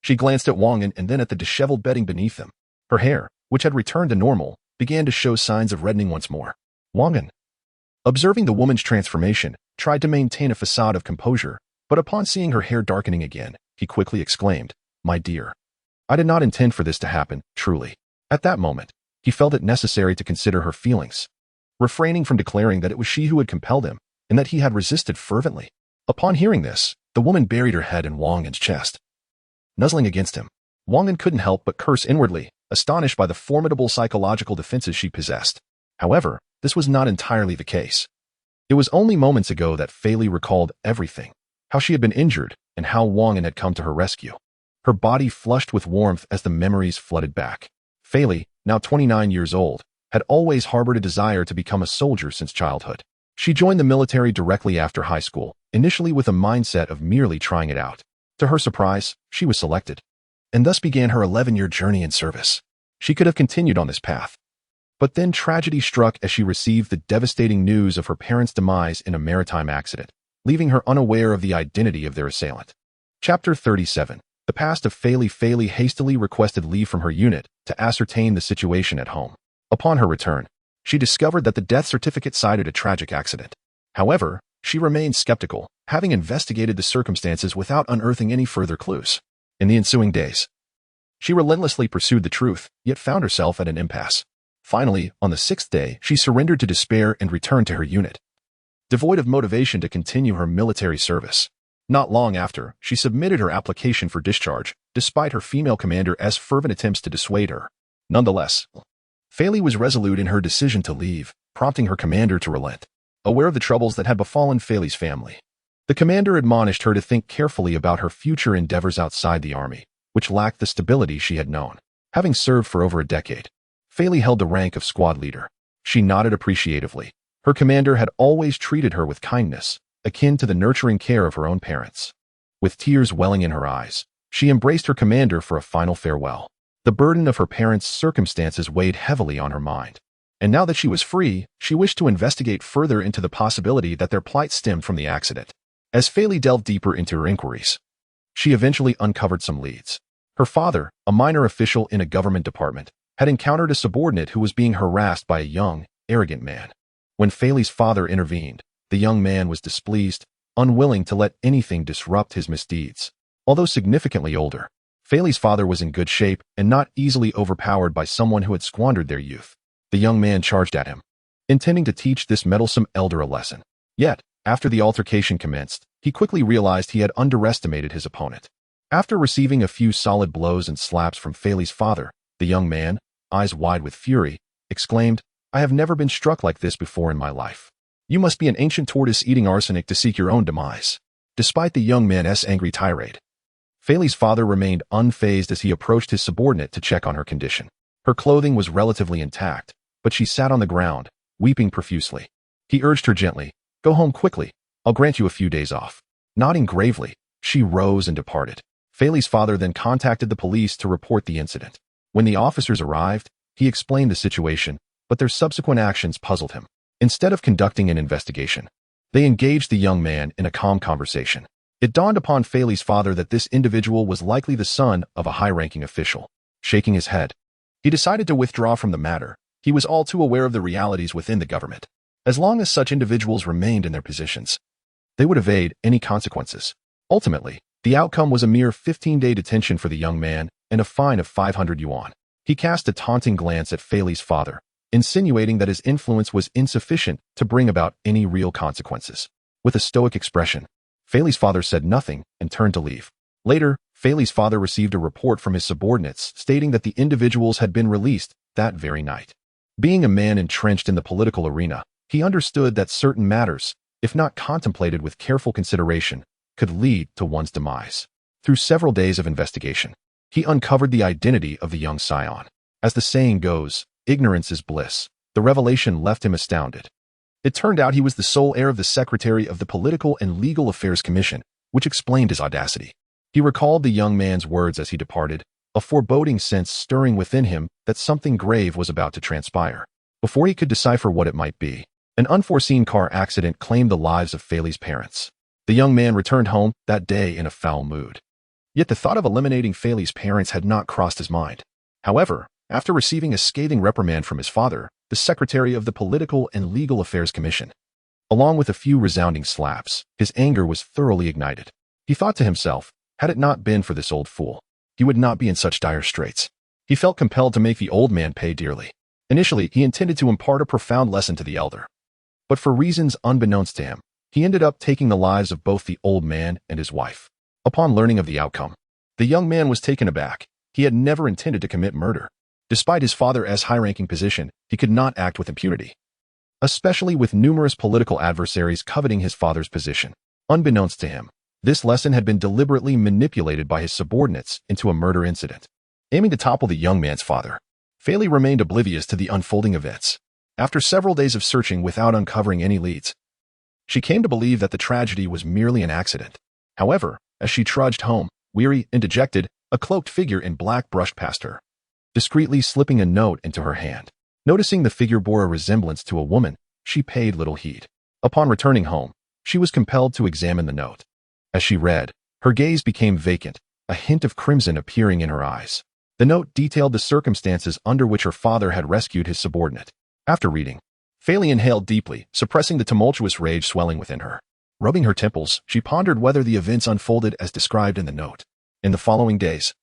She glanced at Wang An and then at the disheveled bedding beneath him. Her hair, which had returned to normal, began to show signs of reddening once more. Wang An, observing the woman's transformation, tried to maintain a facade of composure, but upon seeing her hair darkening again, he quickly exclaimed, "My dear, I did not intend for this to happen, truly." At that moment, he felt it necessary to consider her feelings, refraining from declaring that it was she who had compelled him, and that he had resisted fervently. Upon hearing this, the woman buried her head in Wang An's chest. Nuzzling against him, Wang An couldn't help but curse inwardly, astonished by the formidable psychological defenses she possessed. However, this was not entirely the case. It was only moments ago that Fei Li recalled everything, how she had been injured, and how Wang An had come to her rescue. Her body flushed with warmth as the memories flooded back. Fei Li, now 29 years old, had always harbored a desire to become a soldier since childhood. She joined the military directly after high school, initially with a mindset of merely trying it out. To her surprise, she was selected, and thus began her 11-year journey in service. She could have continued on this path. But then tragedy struck as she received the devastating news of her parents' demise in a maritime accident, leaving her unaware of the identity of their assailant. Chapter 37. The past of Fei Li. Fei Li hastily requested leave from her unit to ascertain the situation at home. Upon her return, she discovered that the death certificate cited a tragic accident. However, she remained skeptical, having investigated the circumstances without unearthing any further clues. In the ensuing days, she relentlessly pursued the truth, yet found herself at an impasse. Finally, on the 6th day, she surrendered to despair and returned to her unit, devoid of motivation to continue her military service. Not long after, she submitted her application for discharge, despite her female commander's fervent attempts to dissuade her. Nonetheless, Fei Li was resolute in her decision to leave, prompting her commander to relent. Aware of the troubles that had befallen Fei Li's family, the commander admonished her to think carefully about her future endeavors outside the army, which lacked the stability she had known. Having served for over a decade, Fei Li held the rank of squad leader. She nodded appreciatively. Her commander had always treated her with kindness, akin to the nurturing care of her own parents. With tears welling in her eyes, she embraced her commander for a final farewell. The burden of her parents' circumstances weighed heavily on her mind. And now that she was free, she wished to investigate further into the possibility that their plight stemmed from the accident. As Fei Li delved deeper into her inquiries, she eventually uncovered some leads. Her father, a minor official in a government department, had encountered a subordinate who was being harassed by a young, arrogant man. When Fei Li's father intervened, the young man was displeased, unwilling to let anything disrupt his misdeeds. Although significantly older, Fei Li's father was in good shape and not easily overpowered by someone who had squandered their youth. The young man charged at him, intending to teach this meddlesome elder a lesson. Yet, after the altercation commenced, he quickly realized he had underestimated his opponent. After receiving a few solid blows and slaps from Fei Li's father, the young man, eyes wide with fury, exclaimed, "I have never been struck like this before in my life. You must be an ancient tortoise eating arsenic to seek your own demise." Despite the young man's angry tirade, Fei Li's father remained unfazed as he approached his subordinate to check on her condition. Her clothing was relatively intact, but she sat on the ground, weeping profusely. He urged her gently, "Go home quickly. I'll grant you a few days off." Nodding gravely, she rose and departed. Fei Li's father then contacted the police to report the incident. When the officers arrived, he explained the situation, but their subsequent actions puzzled him. Instead of conducting an investigation, they engaged the young man in a calm conversation. It dawned upon Fei Li's father that this individual was likely the son of a high-ranking official. Shaking his head, he decided to withdraw from the matter. He was all too aware of the realities within the government. As long as such individuals remained in their positions, they would evade any consequences. Ultimately, the outcome was a mere 15-day detention for the young man and a fine of 500 yuan. He cast a taunting glance at Fei Li's father, insinuating that his influence was insufficient to bring about any real consequences. With a stoic expression, Fei Li's father said nothing and turned to leave. Later, Fei Li's father received a report from his subordinates stating that the individuals had been released that very night. Being a man entrenched in the political arena, he understood that certain matters, if not contemplated with careful consideration, could lead to one's demise. Through several days of investigation, he uncovered the identity of the young scion. As the saying goes, ignorance is bliss. The revelation left him astounded. It turned out he was the sole heir of the Secretary of the Political and Legal Affairs Commission, which explained his audacity. He recalled the young man's words as he departed, a foreboding sense stirring within him that something grave was about to transpire. Before he could decipher what it might be, an unforeseen car accident claimed the lives of Feilei's parents. The young man returned home that day in a foul mood. Yet the thought of eliminating Feilei's parents had not crossed his mind. However, after receiving a scathing reprimand from his father, the Secretary of the Political and Legal Affairs Commission, along with a few resounding slaps, his anger was thoroughly ignited. He thought to himself, had it not been for this old fool, he would not be in such dire straits. He felt compelled to make the old man pay dearly. Initially, he intended to impart a profound lesson to the elder. But for reasons unbeknownst to him, he ended up taking the lives of both the old man and his wife. Upon learning of the outcome, the young man was taken aback. He had never intended to commit murder. Despite his father's high-ranking position, he could not act with impunity, especially with numerous political adversaries coveting his father's position. Unbeknownst to him, this lesson had been deliberately manipulated by his subordinates into a murder incident, aiming to topple the young man's father. Feilei remained oblivious to the unfolding events. After several days of searching without uncovering any leads, she came to believe that the tragedy was merely an accident. However, as she trudged home, weary and dejected, a cloaked figure in black brushed past her, discreetly slipping a note into her hand. Noticing the figure bore a resemblance to a woman, she paid little heed. Upon returning home, she was compelled to examine the note. As she read, her gaze became vacant, a hint of crimson appearing in her eyes. The note detailed the circumstances under which her father had rescued his subordinate. After reading, Feilei inhaled deeply, suppressing the tumultuous rage swelling within her. Rubbing her temples, she pondered whether the events unfolded as described in the note. In the following days,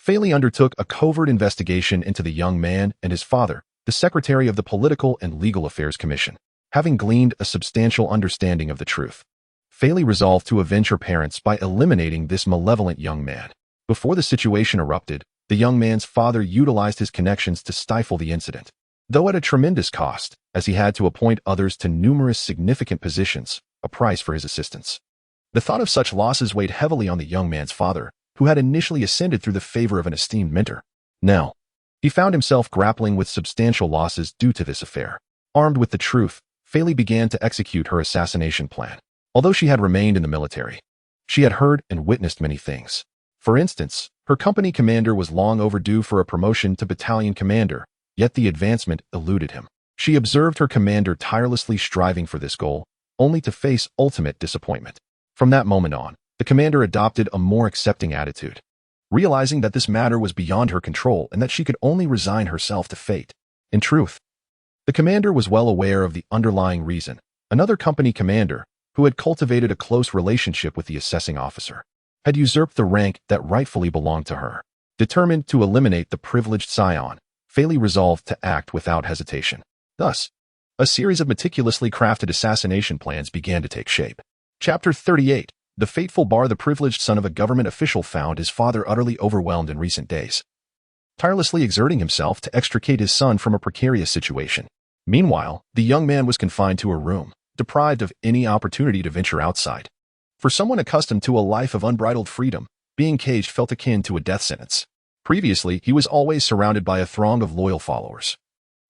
Feilei undertook a covert investigation into the young man and his father, the Secretary of the Political and Legal Affairs Commission. Having gleaned a substantial understanding of the truth, Feilei resolved to avenge her parents by eliminating this malevolent young man. Before the situation erupted, the young man's father utilized his connections to stifle the incident, though at a tremendous cost, as he had to appoint others to numerous significant positions, a price for his assistance. The thought of such losses weighed heavily on the young man's father, who had initially ascended through the favor of an esteemed mentor. Now, he found himself grappling with substantial losses due to this affair. Armed with the truth, Feilei began to execute her assassination plan. Although she had remained in the military, she had heard and witnessed many things. For instance, her company commander was long overdue for a promotion to battalion commander, yet the advancement eluded him. She observed her commander tirelessly striving for this goal, only to face ultimate disappointment. From that moment on, the commander adopted a more accepting attitude, realizing that this matter was beyond her control and that she could only resign herself to fate. In truth, the commander was well aware of the underlying reason. Another company commander, who had cultivated a close relationship with the assessing officer, had usurped the rank that rightfully belonged to her. Determined to eliminate the privileged scion, Feilei resolved to act without hesitation. Thus, a series of meticulously crafted assassination plans began to take shape. Chapter 38. The fateful Bar. The privileged son of a government official found his father utterly overwhelmed in recent days, tirelessly exerting himself to extricate his son from a precarious situation. Meanwhile, the young man was confined to a room, deprived of any opportunity to venture outside. For someone accustomed to a life of unbridled freedom, being caged felt akin to a death sentence. Previously, he was always surrounded by a throng of loyal followers,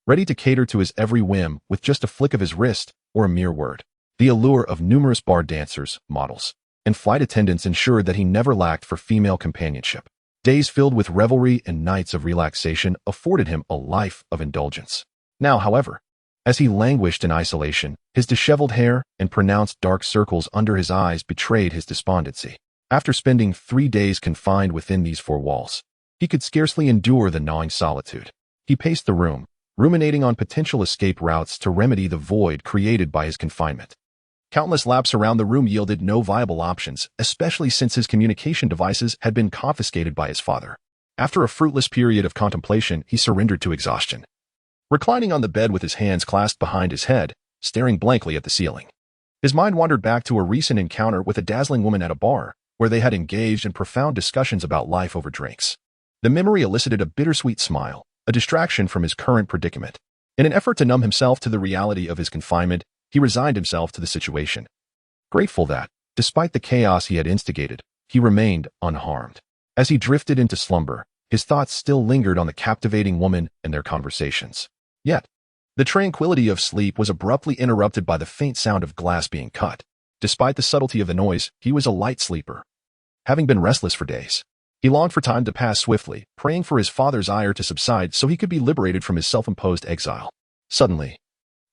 ready to cater to his every whim with just a flick of his wrist or a mere word. The allure of numerous bar dancers, models, and flight attendants ensured that he never lacked for female companionship. Days filled with revelry and nights of relaxation afforded him a life of indulgence. Now, however, as he languished in isolation, his disheveled hair and pronounced dark circles under his eyes betrayed his despondency. After spending 3 days confined within these 4 walls, he could scarcely endure the gnawing solitude. He paced the room, ruminating on potential escape routes to remedy the void created by his confinement. Countless laps around the room yielded no viable options, especially since his communication devices had been confiscated by his father. After a fruitless period of contemplation, he surrendered to exhaustion, reclining on the bed with his hands clasped behind his head, staring blankly at the ceiling. His mind wandered back to a recent encounter with a dazzling woman at a bar, where they had engaged in profound discussions about life over drinks. The memory elicited a bittersweet smile, a distraction from his current predicament. In an effort to numb himself to the reality of his confinement, he resigned himself to the situation, grateful that, despite the chaos he had instigated, he remained unharmed. As he drifted into slumber, his thoughts still lingered on the captivating woman and their conversations. Yet, The tranquility of sleep was abruptly interrupted by the faint sound of glass being cut. Despite the subtlety of the noise, he was a light sleeper. Having been restless for days, he longed for time to pass swiftly, praying for his father's ire to subside so he could be liberated from his self-imposed exile. Suddenly,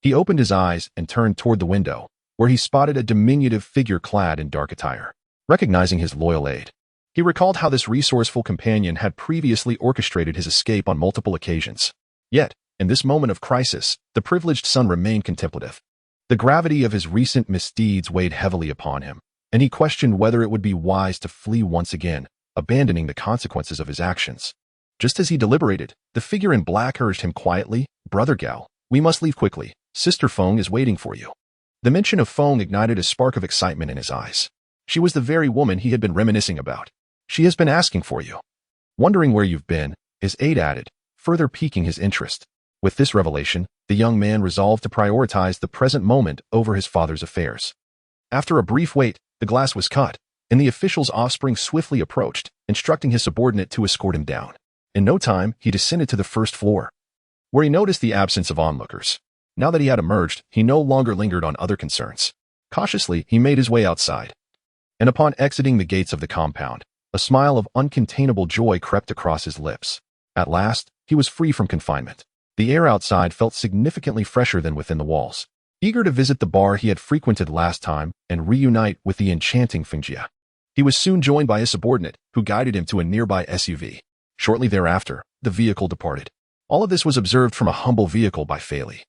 he opened his eyes and turned toward the window, where he spotted a diminutive figure clad in dark attire. Recognizing his loyal aide, he recalled how this resourceful companion had previously orchestrated his escape on multiple occasions. Yet, in this moment of crisis, the privileged son remained contemplative. The gravity of his recent misdeeds weighed heavily upon him, and he questioned whether it would be wise to flee once again, abandoning the consequences of his actions. Just as he deliberated, the figure in black urged him quietly, "Brother Gao, we must leave quickly. Sister Feng is waiting for you." The mention of Feng ignited a spark of excitement in his eyes. She was the very woman he had been reminiscing about. "She has been asking for you." "Wondering where you've been," his aide added, further piquing his interest. With this revelation, the young man resolved to prioritize the present moment over his father's affairs. After a brief wait, the glass was cut, and the official's offspring swiftly approached, instructing his subordinate to escort him down. In no time, he descended to the first floor, where he noticed the absence of onlookers. Now that he had emerged, he no longer lingered on other concerns. Cautiously, he made his way outside. And upon exiting the gates of the compound, a smile of uncontainable joy crept across his lips. At last, he was free from confinement. The air outside felt significantly fresher than within the walls. Eager to visit the bar he had frequented last time and reunite with the enchanting Fengjia, he was soon joined by his subordinate, who guided him to a nearby SUV. Shortly thereafter, the vehicle departed. All of this was observed from a humble vehicle by Fei Li,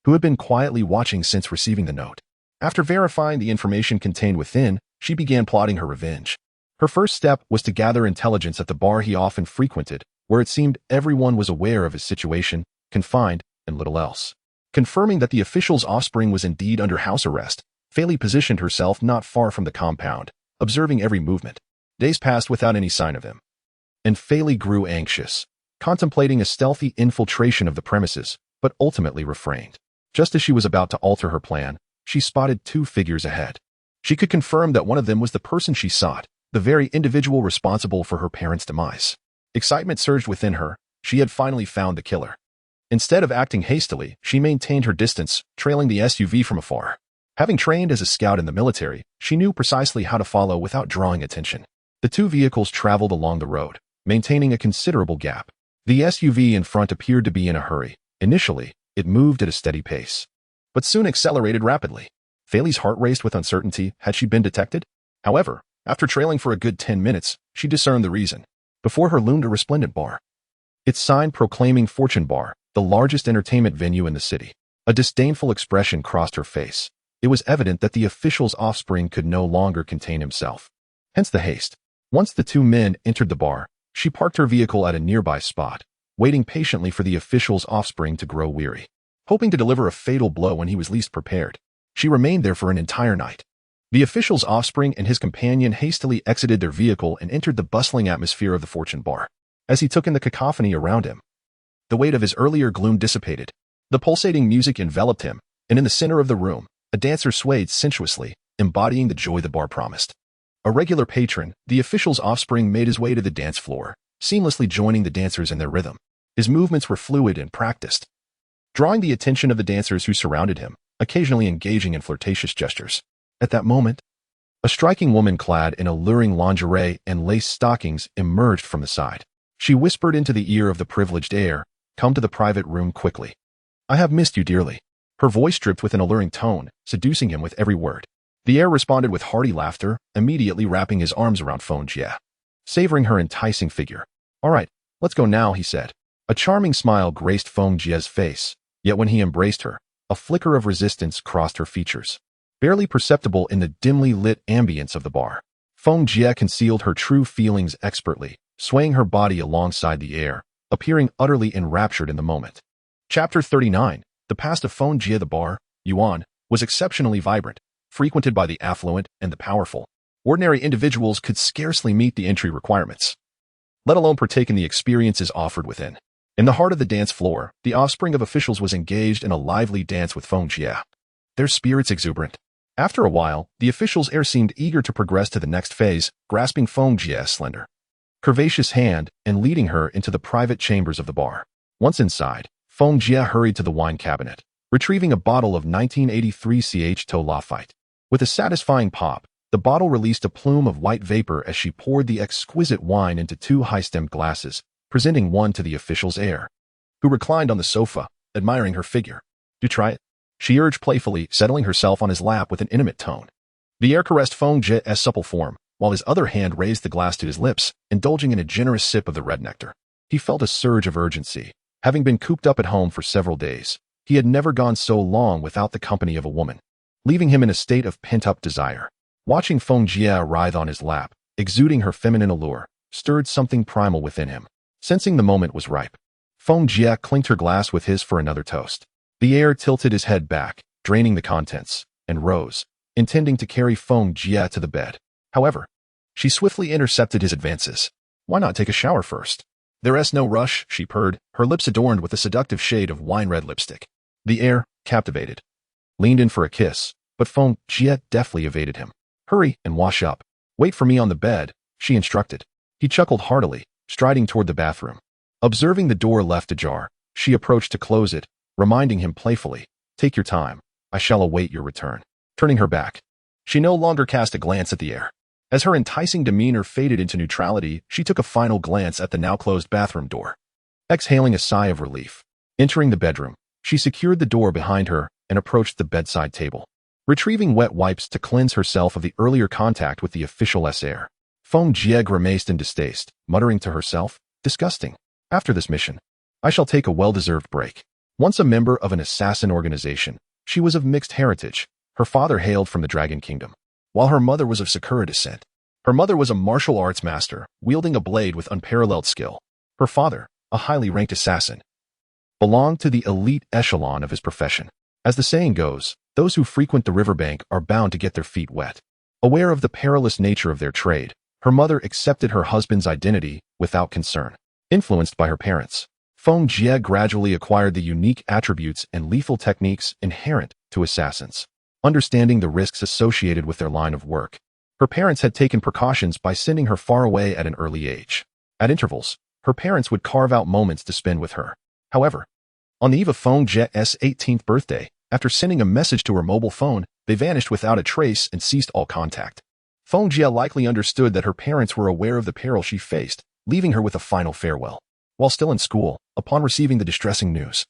who had been quietly watching since receiving the note. After verifying the information contained within, she began plotting her revenge. Her first step was to gather intelligence at the bar he often frequented, where it seemed everyone was aware of his situation, confined, and little else. Confirming that the official's offspring was indeed under house arrest, Fei Li positioned herself not far from the compound, observing every movement. Days passed without any sign of him, and Fei Li grew anxious, contemplating a stealthy infiltration of the premises, but ultimately refrained. Just as she was about to alter her plan, she spotted two figures ahead. She could confirm that one of them was the person she sought, the very individual responsible for her parents' demise. Excitement surged within her. She had finally found the killer. Instead of acting hastily, she maintained her distance, trailing the SUV from afar. Having trained as a scout in the military, she knew precisely how to follow without drawing attention. The two vehicles traveled along the road, maintaining a considerable gap. The SUV in front appeared to be in a hurry. Initially, it moved at a steady pace, but soon accelerated rapidly. Fei Li's heart raced with uncertainty. Had she been detected? However, after trailing for a good 10 minutes, she discerned the reason. Before her loomed a resplendent bar, its sign proclaiming Fortune Bar, the largest entertainment venue in the city. A disdainful expression crossed her face. It was evident that the official's offspring could no longer contain himself. Hence the haste. Once the two men entered the bar, she parked her vehicle at a nearby spot, waiting patiently for the official's offspring to grow weary. Hoping to deliver a fatal blow when he was least prepared, she remained there for an entire night. The official's offspring and his companion hastily exited their vehicle and entered the bustling atmosphere of the Fortune Bar. As he took in the cacophony around him, the weight of his earlier gloom dissipated. The pulsating music enveloped him, and in the center of the room, a dancer swayed sensuously, embodying the joy the bar promised. A regular patron, the official's offspring made his way to the dance floor, seamlessly joining the dancers in their rhythm. His movements were fluid and practiced, drawing the attention of the dancers who surrounded him, occasionally engaging in flirtatious gestures. At that moment, a striking woman clad in alluring lingerie and lace stockings emerged from the side. She whispered into the ear of the privileged heir, "Come to the private room quickly. I have missed you dearly." Her voice dripped with an alluring tone, seducing him with every word. The heir responded with hearty laughter, immediately wrapping his arms around Feng Jie, savoring her enticing figure. "All right, let's go now," he said. A charming smile graced Feng Jie's face, yet when he embraced her, a flicker of resistance crossed her features, barely perceptible in the dimly lit ambience of the bar. Feng Jie concealed her true feelings expertly, swaying her body alongside the heir, appearing utterly enraptured in the moment. Chapter 39. The past of Feng Jie. The bar, Yuan, was exceptionally vibrant, frequented by the affluent and the powerful. Ordinary individuals could scarcely meet the entry requirements, let alone partake in the experiences offered within. In the heart of the dance floor, the offspring of officials was engaged in a lively dance with Feng Jie, their spirits exuberant. After a while, the official's heir seemed eager to progress to the next phase, grasping Feng Jie's slender, curvaceous hand and leading her into the private chambers of the bar. Once inside, Feng Jie hurried to the wine cabinet, retrieving a bottle of 1983 To Lafite. With a satisfying pop, the bottle released a plume of white vapor as she poured the exquisite wine into two high-stemmed glasses, presenting one to the official's heir, who reclined on the sofa, admiring her figure. "Do try it," she urged playfully, settling herself on his lap with an intimate tone. The heir caressed Feng Jie's supple form, while his other hand raised the glass to his lips, indulging in a generous sip of the red nectar. He felt a surge of urgency. Having been cooped up at home for several days, he had never gone so long without the company of a woman, leaving him in a state of pent-up desire. Watching Feng Jie writhe on his lap, exuding her feminine allure, stirred something primal within him. Sensing the moment was ripe, Feng Jie clinked her glass with his for another toast. The heir tilted his head back, draining the contents, and rose, intending to carry Feng Jie to the bed. However, she swiftly intercepted his advances. "Why not take a shower first?" "There's no rush," she purred, her lips adorned with a seductive shade of wine-red lipstick. The heir, captivated, leaned in for a kiss, but Feng Jie deftly evaded him. "Hurry and wash up. Wait for me on the bed," she instructed. He chuckled heartily, striding toward the bathroom. Observing the door left ajar, she approached to close it, reminding him playfully, "Take your time. I shall await your return." Turning her back, she no longer cast a glance at the heir. As her enticing demeanor faded into neutrality, she took a final glance at the now-closed bathroom door. Exhaling a sigh of relief, entering the bedroom, she secured the door behind her and approached the bedside table, retrieving wet wipes to cleanse herself of the earlier contact with the official heir. Feng Jie grimaced in distaste, muttering to herself, "Disgusting. After this mission, I shall take a well-deserved break." Once a member of an assassin organization, she was of mixed heritage. Her father hailed from the Dragon Kingdom, while her mother was of Sakura descent. Her mother was a martial arts master, wielding a blade with unparalleled skill. Her father, a highly ranked assassin, belonged to the elite echelon of his profession. As the saying goes, those who frequent the riverbank are bound to get their feet wet. Aware of the perilous nature of their trade, her mother accepted her husband's identity without concern. Influenced by her parents, Feng Jie gradually acquired the unique attributes and lethal techniques inherent to assassins. Understanding the risks associated with their line of work, her parents had taken precautions by sending her far away at an early age. At intervals, her parents would carve out moments to spend with her. However, on the eve of Feng Jie's 18th birthday, after sending a message to her mobile phone, they vanished without a trace and ceased all contact. Feng Jie likely understood that her parents were aware of the peril she faced, leaving her with a final farewell. While still in school, upon receiving the distressing news,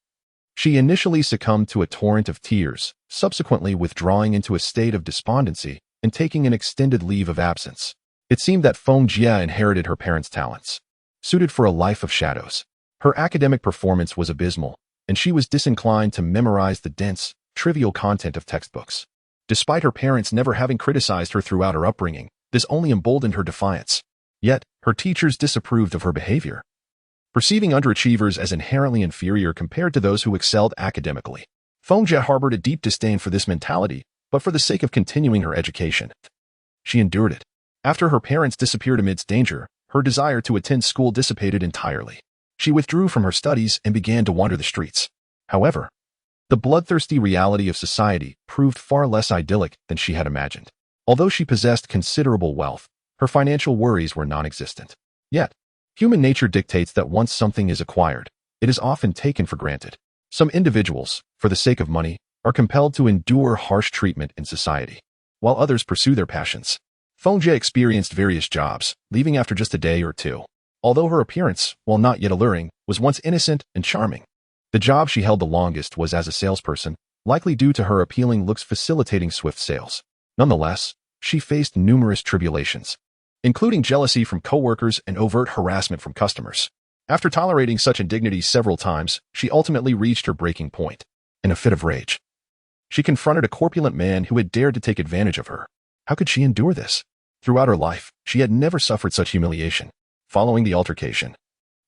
she initially succumbed to a torrent of tears, subsequently withdrawing into a state of despondency and taking an extended leave of absence. It seemed that Feng Jie inherited her parents' talents, suited for a life of shadows. Her academic performance was abysmal, and she was disinclined to memorize the dense, trivial content of textbooks. Despite her parents never having criticized her throughout her upbringing, this only emboldened her defiance. Yet, her teachers disapproved of her behavior, perceiving underachievers as inherently inferior compared to those who excelled academically. Feng Jie harbored a deep disdain for this mentality, but for the sake of continuing her education, she endured it. After her parents disappeared amidst danger, her desire to attend school dissipated entirely. She withdrew from her studies and began to wander the streets. However, the bloodthirsty reality of society proved far less idyllic than she had imagined. Although she possessed considerable wealth, her financial worries were non-existent. Yet, human nature dictates that once something is acquired, it is often taken for granted. Some individuals, for the sake of money, are compelled to endure harsh treatment in society, while others pursue their passions. Feng Jie experienced various jobs, leaving after just a day or two. Although her appearance, while not yet alluring, was once innocent and charming, the job she held the longest was as a salesperson, likely due to her appealing looks facilitating swift sales. Nonetheless, she faced numerous tribulations, including jealousy from coworkers and overt harassment from customers. After tolerating such indignities several times, she ultimately reached her breaking point. In a fit of rage, she confronted a corpulent man who had dared to take advantage of her. How could she endure this? Throughout her life, she had never suffered such humiliation. Following the altercation,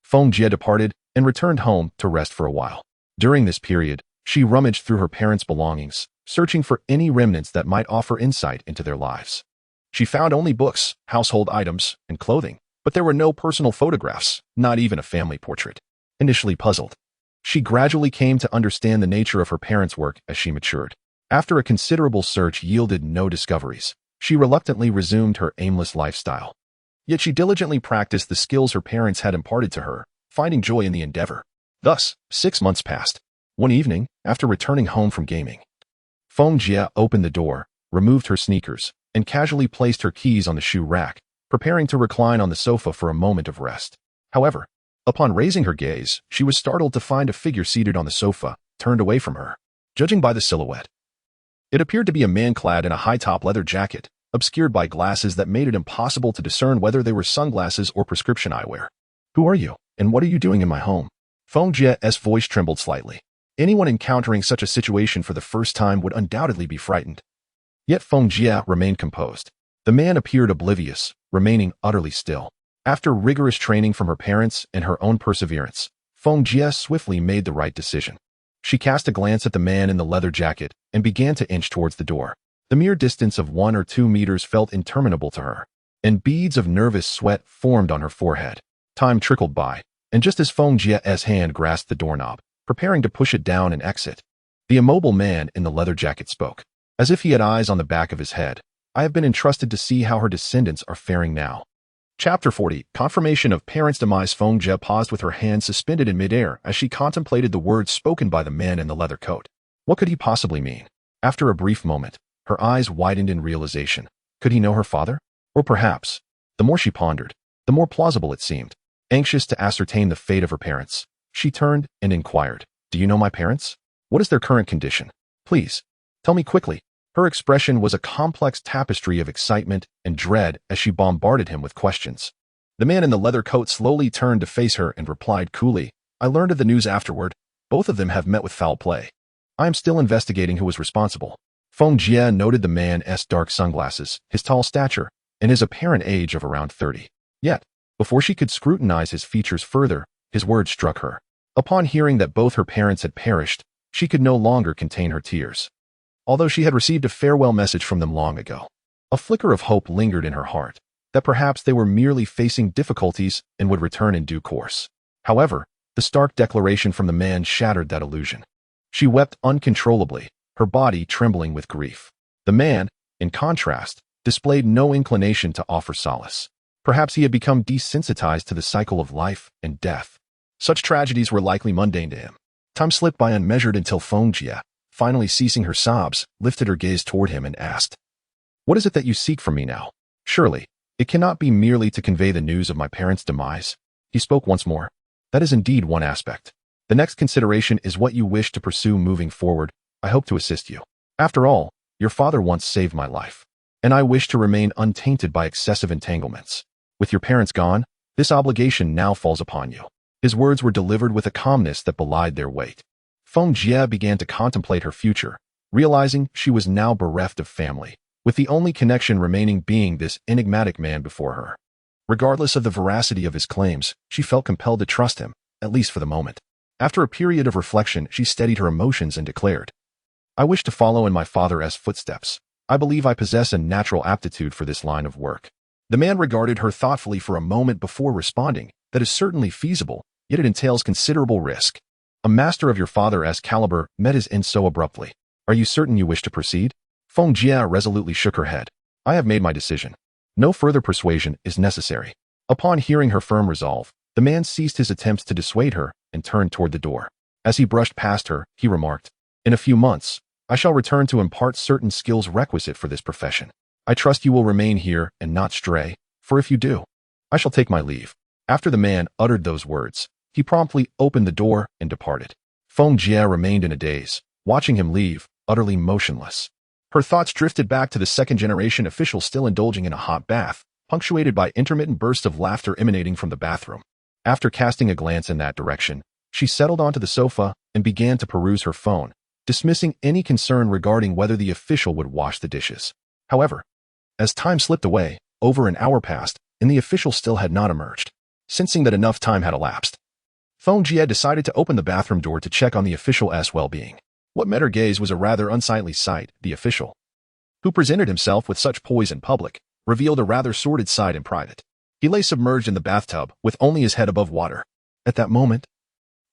Feng Jie departed and returned home to rest for a while. During this period, she rummaged through her parents' belongings, searching for any remnants that might offer insight into their lives. She found only books, household items, and clothing, but there were no personal photographs, not even a family portrait. Initially puzzled, she gradually came to understand the nature of her parents' work as she matured. After a considerable search yielded no discoveries, she reluctantly resumed her aimless lifestyle. Yet she diligently practiced the skills her parents had imparted to her, finding joy in the endeavor. Thus, 6 months passed. One evening, after returning home from gaming, Feng Jie opened the door, removed her sneakers, and casually placed her keys on the shoe rack, preparing to recline on the sofa for a moment of rest. However, upon raising her gaze, she was startled to find a figure seated on the sofa, turned away from her. Judging by the silhouette, it appeared to be a man clad in a high-top leather jacket, obscured by glasses that made it impossible to discern whether they were sunglasses or prescription eyewear. "Who are you, and what are you doing in my home?" Feng Jie's voice trembled slightly. Anyone encountering such a situation for the first time would undoubtedly be frightened. Yet Feng Jie remained composed. The man appeared oblivious, remaining utterly still. After rigorous training from her parents and her own perseverance, Feng Jie swiftly made the right decision. She cast a glance at the man in the leather jacket and began to inch towards the door. The mere distance of 1 or 2 meters felt interminable to her, and beads of nervous sweat formed on her forehead. Time trickled by, and just as Feng Jie's hand grasped the doorknob, preparing to push it down and exit, the immobile man in the leather jacket spoke, as if he had eyes on the back of his head. "I have been entrusted to see how her descendants are faring now." Chapter 40. Confirmation of parents' demise. Feng Jie paused with her hand suspended in midair as she contemplated the words spoken by the man in the leather coat. What could he possibly mean? After a brief moment, her eyes widened in realization. Could he know her father? Or perhaps, the more she pondered, the more plausible it seemed. Anxious to ascertain the fate of her parents, she turned and inquired, "Do you know my parents? What is their current condition? Please, tell me quickly." Her expression was a complex tapestry of excitement and dread as she bombarded him with questions. The man in the leather coat slowly turned to face her and replied coolly, "I learned of the news afterward. Both of them have met with foul play. I am still investigating who was responsible." Feng Jie noted the man's dark sunglasses, his tall stature, and his apparent age of around 30. Yet, before she could scrutinize his features further, his words struck her. Upon hearing that both her parents had perished, she could no longer contain her tears. Although she had received a farewell message from them long ago, a flicker of hope lingered in her heart, that perhaps they were merely facing difficulties and would return in due course. However, the stark declaration from the man shattered that illusion. She wept uncontrollably, her body trembling with grief. The man, in contrast, displayed no inclination to offer solace. Perhaps he had become desensitized to the cycle of life and death. Such tragedies were likely mundane to him. Time slipped by unmeasured until Feng Jie, finally ceasing her sobs, lifted her gaze toward him and asked, "What is it that you seek from me now? Surely, it cannot be merely to convey the news of my parents' demise." He spoke once more. "That is indeed one aspect. The next consideration is what you wish to pursue moving forward. I hope to assist you. After all, your father once saved my life, and I wish to remain untainted by excessive entanglements. With your parents gone, this obligation now falls upon you." His words were delivered with a calmness that belied their weight. Feng Jie began to contemplate her future, realizing she was now bereft of family, with the only connection remaining being this enigmatic man before her. Regardless of the veracity of his claims, she felt compelled to trust him, at least for the moment. After a period of reflection, she steadied her emotions and declared, "I wish to follow in my father's footsteps. I believe I possess a natural aptitude for this line of work." The man regarded her thoughtfully for a moment before responding, "That is certainly feasible, yet it entails considerable risk." A master of your father's caliber met his end so abruptly. "Are you certain you wish to proceed?" Feng Jie resolutely shook her head. "I have made my decision. No further persuasion is necessary." Upon hearing her firm resolve, the man ceased his attempts to dissuade her and turned toward the door. As he brushed past her, he remarked, "In a few months, I shall return to impart certain skills requisite for this profession. I trust you will remain here and not stray, for if you do, I shall take my leave." After the man uttered those words, he promptly opened the door and departed. Feng Jie remained in a daze, watching him leave, utterly motionless. Her thoughts drifted back to the second-generation official still indulging in a hot bath, punctuated by intermittent bursts of laughter emanating from the bathroom. After casting a glance in that direction, she settled onto the sofa and began to peruse her phone, dismissing any concern regarding whether the official would wash the dishes. However, as time slipped away, over an hour passed, and the official still had not emerged. Sensing that enough time had elapsed, Feng Jie decided to open the bathroom door to check on the official's well-being. What met her gaze was a rather unsightly sight. The official, who presented himself with such poise in public, revealed a rather sordid side in private. He lay submerged in the bathtub, with only his head above water. At that moment,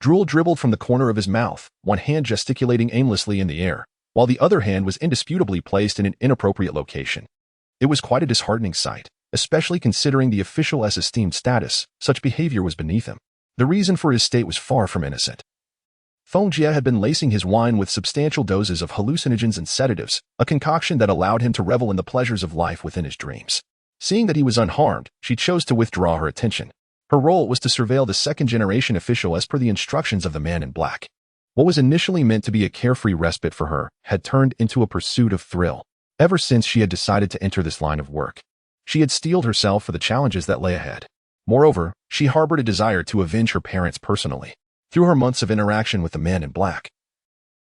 drool dribbled from the corner of his mouth, one hand gesticulating aimlessly in the air, while the other hand was indisputably placed in an inappropriate location. It was quite a disheartening sight, especially considering the official's esteemed status. Such behavior was beneath him. The reason for his state was far from innocent. Feng Jie had been lacing his wine with substantial doses of hallucinogens and sedatives, a concoction that allowed him to revel in the pleasures of life within his dreams. Seeing that he was unharmed, she chose to withdraw her attention. Her role was to surveil the second-generation official as per the instructions of the man in black. What was initially meant to be a carefree respite for her had turned into a pursuit of thrill. Ever since she had decided to enter this line of work, she had steeled herself for the challenges that lay ahead. Moreover, she harbored a desire to avenge her parents personally. Through her months of interaction with the man in black,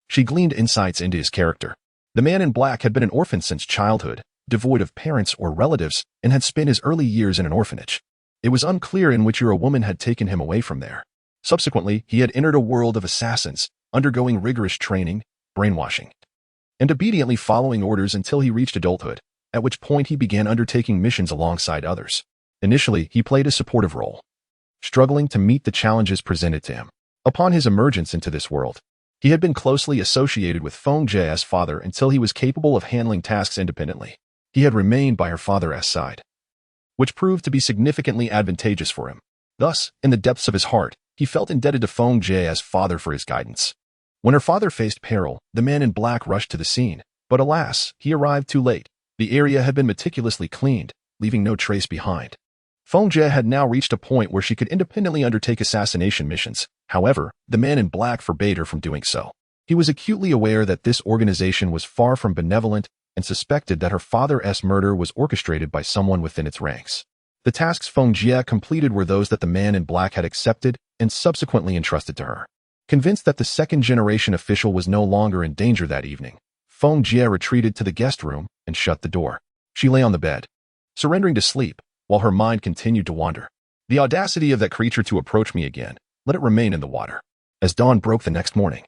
she gleaned insights into his character. The man in black had been an orphan since childhood, devoid of parents or relatives, and had spent his early years in an orphanage. It was unclear in which year a woman had taken him away from there. Subsequently, he had entered a world of assassins, undergoing rigorous training, brainwashing, and obediently following orders until he reached adulthood, at which point he began undertaking missions alongside others. Initially, he played a supportive role, struggling to meet the challenges presented to him. Upon his emergence into this world, he had been closely associated with Feng Jie's father until he was capable of handling tasks independently. He had remained by her father's side, which proved to be significantly advantageous for him. Thus, in the depths of his heart, he felt indebted to Feng Jie's father for his guidance. When her father faced peril, the man in black rushed to the scene, but alas, he arrived too late. The area had been meticulously cleaned, leaving no trace behind. Feng Jie had now reached a point where she could independently undertake assassination missions. However, the man in black forbade her from doing so. He was acutely aware that this organization was far from benevolent and suspected that her father's murder was orchestrated by someone within its ranks. The tasks Feng Jie completed were those that the man in black had accepted and subsequently entrusted to her. Convinced that the second-generation official was no longer in danger that evening, Feng Jie retreated to the guest room and shut the door. She lay on the bed, surrendering to sleep, while her mind continued to wander. The audacity of that creature to approach me again. Let it remain in the water. As dawn broke the next morning,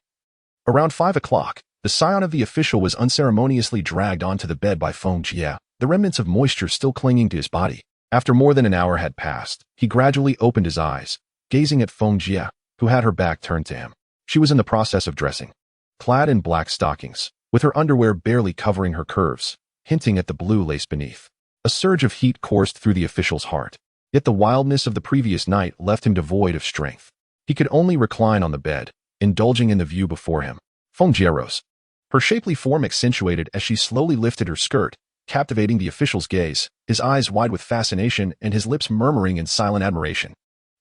around 5 o'clock, the scion of the official was unceremoniously dragged onto the bed by Feng Jie, the remnants of moisture still clinging to his body. After more than an hour had passed, he gradually opened his eyes, gazing at Feng Jie, who had her back turned to him. She was in the process of dressing, clad in black stockings, with her underwear barely covering her curves, hinting at the blue lace beneath. A surge of heat coursed through the official's heart, yet the wildness of the previous night left him devoid of strength. He could only recline on the bed, indulging in the view before him. Feng Jie rose, her shapely form accentuated as she slowly lifted her skirt, captivating the official's gaze, his eyes wide with fascination and his lips murmuring in silent admiration.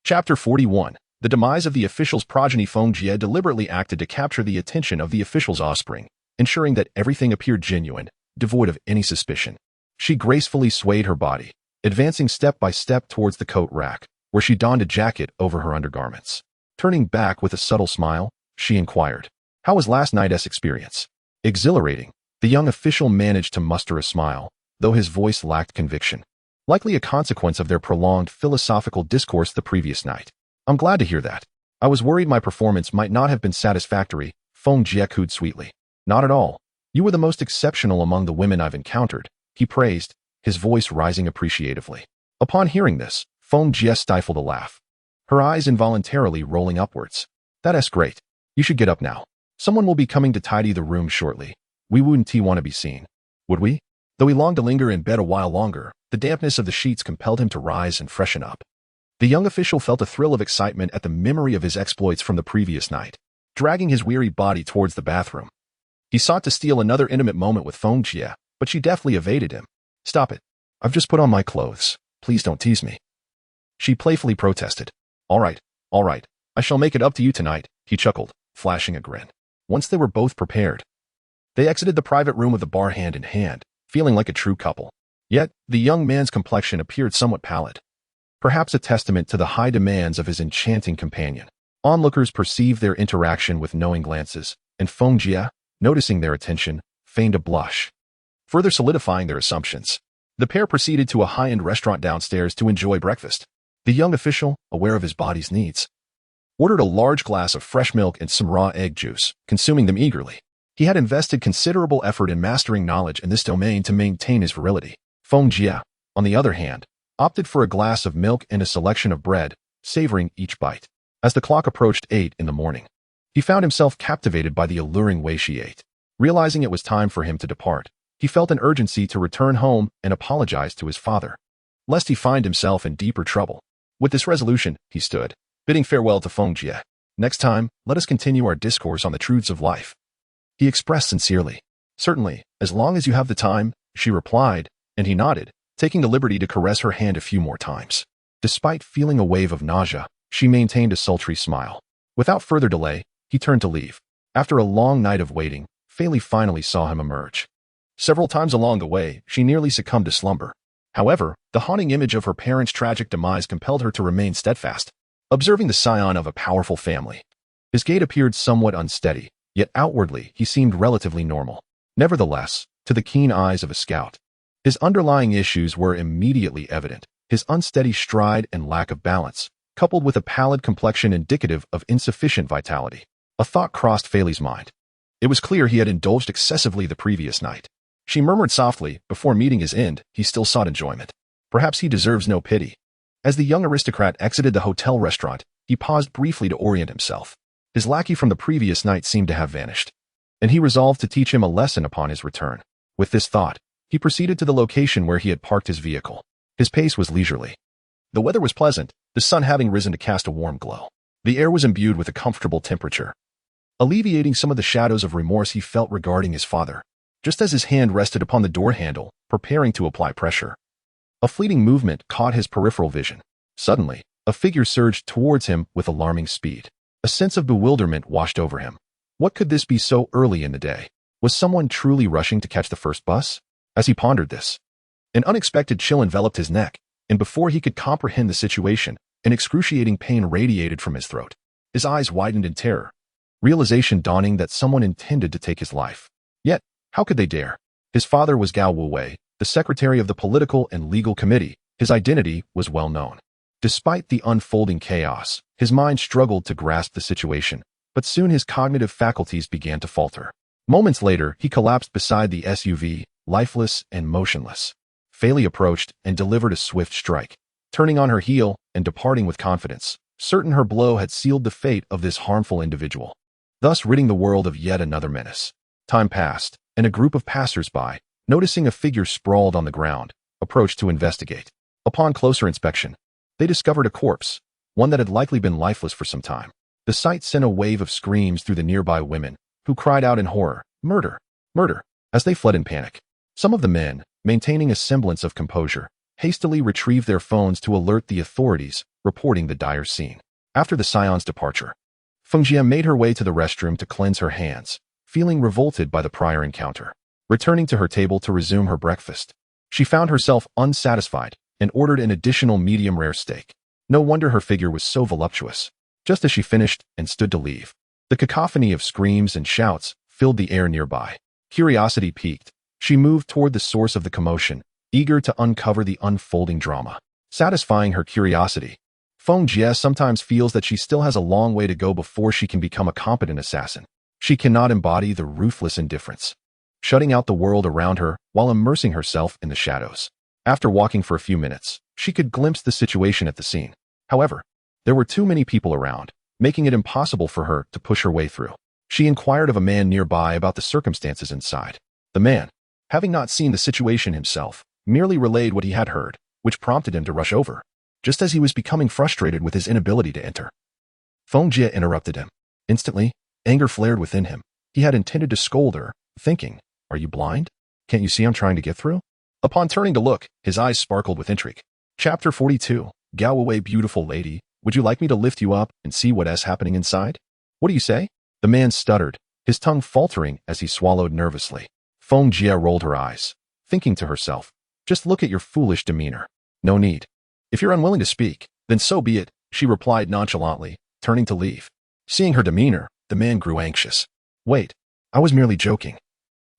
Chapter 41. The demise of the official's progeny. Feng Jie deliberately acted to capture the attention of the official's offspring, ensuring that everything appeared genuine, devoid of any suspicion. She gracefully swayed her body, advancing step by step towards the coat rack, where she donned a jacket over her undergarments. Turning back with a subtle smile, she inquired, "How was last night's experience?" "Exhilarating." The young official managed to muster a smile, though his voice lacked conviction, likely a consequence of their prolonged philosophical discourse the previous night. "I'm glad to hear that. I was worried my performance might not have been satisfactory," Feng Jie cooed sweetly. "Not at all. You were the most exceptional among the women I've encountered," he praised, his voice rising appreciatively. Upon hearing this, Feng Jie stifled a laugh, her eyes involuntarily rolling upwards. "That's great. You should get up now. Someone will be coming to tidy the room shortly. We wouldn't want to be seen, would we?" Though he longed to linger in bed a while longer, the dampness of the sheets compelled him to rise and freshen up. The young official felt a thrill of excitement at the memory of his exploits from the previous night. Dragging his weary body towards the bathroom, he sought to steal another intimate moment with Feng Jie, but she deftly evaded him. "Stop it. I've just put on my clothes. Please don't tease me," she playfully protested. All right. I shall make it up to you tonight," he chuckled, flashing a grin. Once they were both prepared, they exited the private room of the bar hand in hand, feeling like a true couple. Yet, the young man's complexion appeared somewhat pallid, perhaps a testament to the high demands of his enchanting companion. Onlookers perceived their interaction with knowing glances, and Feng Jie, noticing their attention, feigned a blush, further solidifying their assumptions. The pair proceeded to a high-end restaurant downstairs to enjoy breakfast. The young official, aware of his body's needs, ordered a large glass of fresh milk and some raw egg juice, consuming them eagerly. He had invested considerable effort in mastering knowledge in this domain to maintain his virility. Feng Jie, on the other hand, opted for a glass of milk and a selection of bread, savoring each bite. As the clock approached 8 in the morning, he found himself captivated by the alluring way she ate. Realizing it was time for him to depart, he felt an urgency to return home and apologize to his father, lest he find himself in deeper trouble. With this resolution, he stood, bidding farewell to Feng Jie. Next time, let us continue our discourse on the truths of life. He expressed sincerely. Certainly, as long as you have the time, she replied, and he nodded, taking the liberty to caress her hand a few more times. Despite feeling a wave of nausea, she maintained a sultry smile. Without further delay, he turned to leave. After a long night of waiting, Fei finally saw him emerge. Several times along the way, she nearly succumbed to slumber. However, the haunting image of her parents' tragic demise compelled her to remain steadfast, observing the scion of a powerful family. His gait appeared somewhat unsteady, yet outwardly he seemed relatively normal. Nevertheless, to the keen eyes of a scout, his underlying issues were immediately evident. His unsteady stride and lack of balance, coupled with a pallid complexion indicative of insufficient vitality. A thought crossed Fei's mind. It was clear he had indulged excessively the previous night. She murmured softly, before meeting his end, he still sought enjoyment. Perhaps he deserves no pity. As the young aristocrat exited the hotel restaurant, he paused briefly to orient himself. His lackey from the previous night seemed to have vanished, and he resolved to teach him a lesson upon his return. With this thought, he proceeded to the location where he had parked his vehicle. His pace was leisurely. The weather was pleasant, the sun having risen to cast a warm glow. The air was imbued with a comfortable temperature, alleviating some of the shadows of remorse he felt regarding his father. Just as his hand rested upon the door handle, preparing to apply pressure, a fleeting movement caught his peripheral vision. Suddenly, a figure surged towards him with alarming speed. A sense of bewilderment washed over him. What could this be so early in the day? Was someone truly rushing to catch the first bus? As he pondered this, an unexpected chill enveloped his neck, and before he could comprehend the situation, an excruciating pain radiated from his throat. His eyes widened in terror, realization dawning that someone intended to take his life. Yet, how could they dare? His father was Gao Wuwei, the secretary of the Political and Legal Committee. His identity was well known. Despite the unfolding chaos, his mind struggled to grasp the situation, but soon his cognitive faculties began to falter. Moments later, he collapsed beside the SUV, lifeless and motionless. Fei approached and delivered a swift strike, turning on her heel and departing with confidence, certain her blow had sealed the fate of this harmful individual, thus ridding the world of yet another menace. Time passed, and a group of passers-by, noticing a figure sprawled on the ground, approached to investigate. Upon closer inspection, they discovered a corpse, one that had likely been lifeless for some time. The sight sent a wave of screams through the nearby women, who cried out in horror, "Murder! Murder!" as they fled in panic. Some of the men, maintaining a semblance of composure, hastily retrieved their phones to alert the authorities, reporting the dire scene. After the scion's departure, Feng Jie made her way to the restroom to cleanse her hands, feeling revolted by the prior encounter. Returning to her table to resume her breakfast, she found herself unsatisfied and ordered an additional medium-rare steak. No wonder her figure was so voluptuous. Just as she finished and stood to leave, the cacophony of screams and shouts filled the air nearby. Curiosity piqued, she moved toward the source of the commotion, eager to uncover the unfolding drama. Satisfying her curiosity, Feng Jie sometimes feels that she still has a long way to go before she can become a competent assassin. She cannot embody the ruthless indifference, shutting out the world around her while immersing herself in the shadows. After walking for a few minutes, she could glimpse the situation at the scene. However, there were too many people around, making it impossible for her to push her way through. She inquired of a man nearby about the circumstances inside. The man, having not seen the situation himself, merely relayed what he had heard, which prompted him to rush over, just as he was becoming frustrated with his inability to enter. Feng Jie interrupted him. Instantly, anger flared within him. He had intended to scold her, thinking, "Are you blind? Can't you see I'm trying to get through?" Upon turning to look, his eyes sparkled with intrigue. Chapter 42. Gao Wuwei, beautiful lady, would you like me to lift you up and see what is happening inside? What do you say? The man stuttered, his tongue faltering as he swallowed nervously. Feng Jie rolled her eyes, thinking to herself, just look at your foolish demeanor. No need. If you're unwilling to speak, then so be it, she replied nonchalantly, turning to leave. Seeing her demeanor, the man grew anxious. Wait, I was merely joking.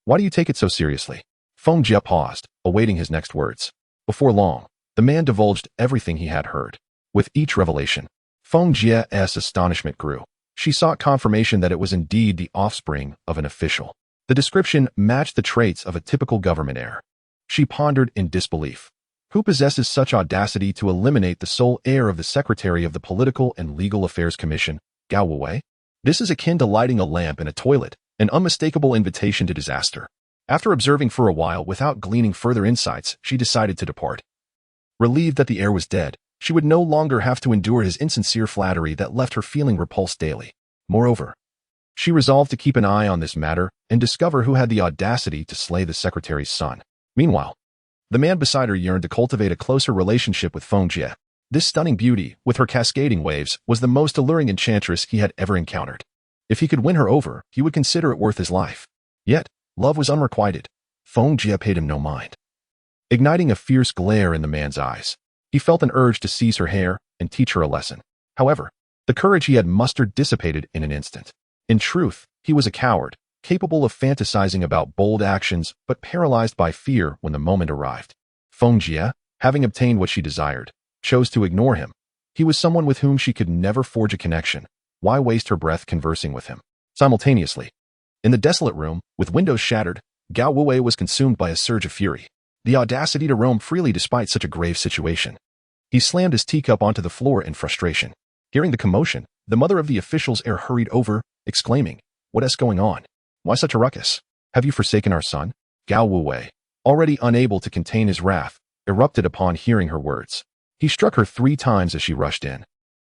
Why do you take it so seriously? Feng Jie paused, awaiting his next words. Before long, the man divulged everything he had heard. With each revelation, Feng Jie's astonishment grew. She sought confirmation that it was indeed the offspring of an official. The description matched the traits of a typical government heir. She pondered in disbelief. Who possesses such audacity to eliminate the sole heir of the Secretary of the Political and Legal Affairs Commission, Gao Wuwei? This is akin to lighting a lamp in a toilet, an unmistakable invitation to disaster. After observing for a while without gleaning further insights, she decided to depart. Relieved that the heir was dead, She would no longer have to endure his insincere flattery that left her feeling repulsed daily. Moreover, she resolved to keep an eye on this matter and discover who had the audacity to slay the secretary's son. Meanwhile, the man beside her yearned to cultivate a closer relationship with Feng Jie. This stunning beauty, with her cascading waves, was the most alluring enchantress he had ever encountered. If he could win her over, he would consider it worth his life. Yet, love was unrequited. Feng Jie paid him no mind. Igniting a fierce glare in the man's eyes, he felt an urge to seize her hair and teach her a lesson. However, the courage he had mustered dissipated in an instant. In truth, he was a coward, capable of fantasizing about bold actions but paralyzed by fear when the moment arrived. Feng Jie, having obtained what she desired, chose to ignore him. He was someone with whom she could never forge a connection. Why waste her breath conversing with him? Simultaneously, in the desolate room, with windows shattered, Gao Wuwei was consumed by a surge of fury. The audacity to roam freely despite such a grave situation. He slammed his teacup onto the floor in frustration. Hearing the commotion, the mother of the official's heir hurried over, exclaiming, "What is going on? Why such a ruckus? Have you forsaken our son?" Gao Wuwei, already unable to contain his wrath, erupted upon hearing her words. He struck her 3 times as she rushed in,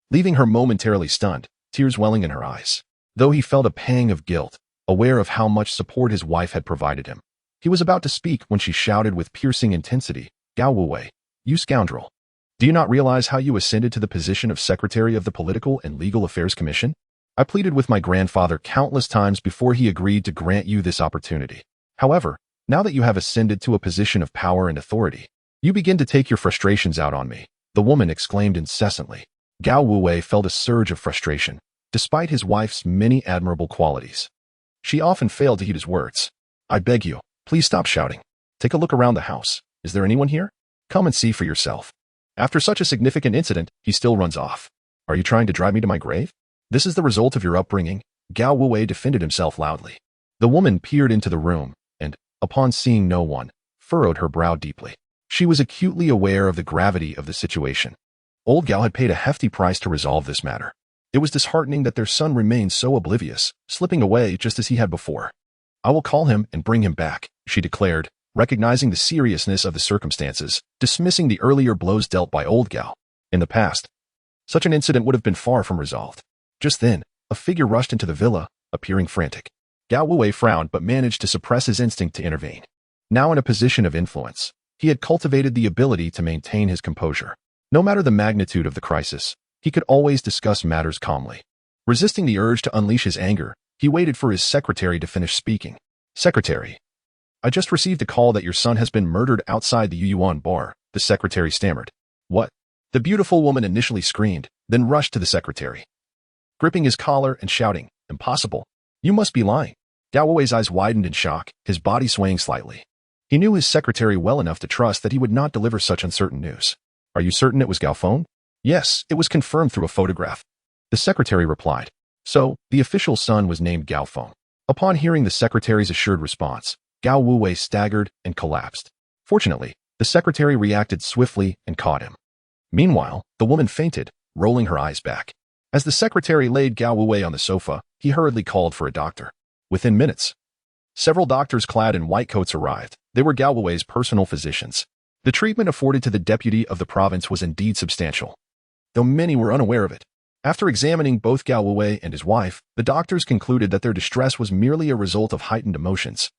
leaving her momentarily stunned, tears welling in her eyes. Though he felt a pang of guilt, aware of how much support his wife had provided him, he was about to speak when she shouted with piercing intensity, "Gao Wuwei, you scoundrel! Do you not realize how you ascended to the position of Secretary of the Political and Legal Affairs Commission? I pleaded with my grandfather countless times before he agreed to grant you this opportunity. However, now that you have ascended to a position of power and authority, you begin to take your frustrations out on me," the woman exclaimed incessantly. Gao Wuwei felt a surge of frustration, despite his wife's many admirable qualities. She often failed to heed his words. "I beg you, please stop shouting. Take a look around the house. Is there anyone here? Come and see for yourself." After such a significant incident, he still runs off. "Are you trying to drive me to my grave? This is the result of your upbringing." Gao Wuwei defended himself loudly. The woman peered into the room and, upon seeing no one, furrowed her brow deeply. She was acutely aware of the gravity of the situation. Old Gao had paid a hefty price to resolve this matter. It was disheartening that their son remained so oblivious, slipping away just as he had before. "I will call him and bring him back," she declared, recognizing the seriousness of the circumstances, dismissing the earlier blows dealt by old Gao. In the past, such an incident would have been far from resolved. Just then, a figure rushed into the villa, appearing frantic. Gao Wuwei frowned but managed to suppress his instinct to intervene. Now in a position of influence, he had cultivated the ability to maintain his composure. No matter the magnitude of the crisis, he could always discuss matters calmly. Resisting the urge to unleash his anger, he waited for his secretary to finish speaking. "Secretary, I just received a call that your son has been murdered outside the Yuan bar," the secretary stammered. "What?" The beautiful woman initially screamed, then rushed to the secretary, gripping his collar and shouting, "Impossible! You must be lying." Gao Wuwei's eyes widened in shock, his body swaying slightly. He knew his secretary well enough to trust that he would not deliver such uncertain news. "Are you certain it was Gao Feng?" "Yes, it was confirmed through a photograph," the secretary replied. So, the official's son was named Gao Feng. Upon hearing the secretary's assured response, Gao Wuwei staggered and collapsed. Fortunately, the secretary reacted swiftly and caught him. Meanwhile, the woman fainted, rolling her eyes back. As the secretary laid Gao Wuwei on the sofa, he hurriedly called for a doctor. Within minutes, several doctors clad in white coats arrived. They were Gao Wuwei's personal physicians. The treatment afforded to the deputy of the province was indeed substantial, though many were unaware of it. After examining both Gao Wuwei and his wife, the doctors concluded that their distress was merely a result of heightened emotions.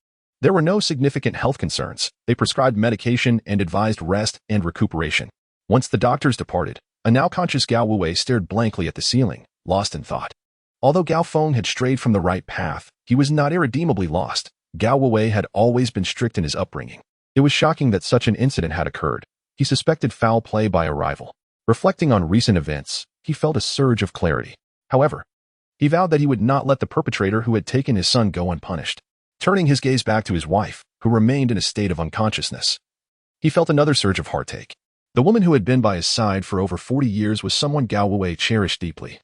There were no significant health concerns. They prescribed medication and advised rest and recuperation. Once the doctors departed, a now conscious Gao Wuwei stared blankly at the ceiling, lost in thought. Although Gao Feng had strayed from the right path, he was not irredeemably lost. Gao Wuwei had always been strict in his upbringing. It was shocking that such an incident had occurred. He suspected foul play by a rival. Reflecting on recent events, he felt a surge of clarity. However, he vowed that he would not let the perpetrator who had taken his son go unpunished. Turning his gaze back to his wife, who remained in a state of unconsciousness, he felt another surge of heartache. The woman who had been by his side for over 40 years was someone Gao Wuwei cherished deeply,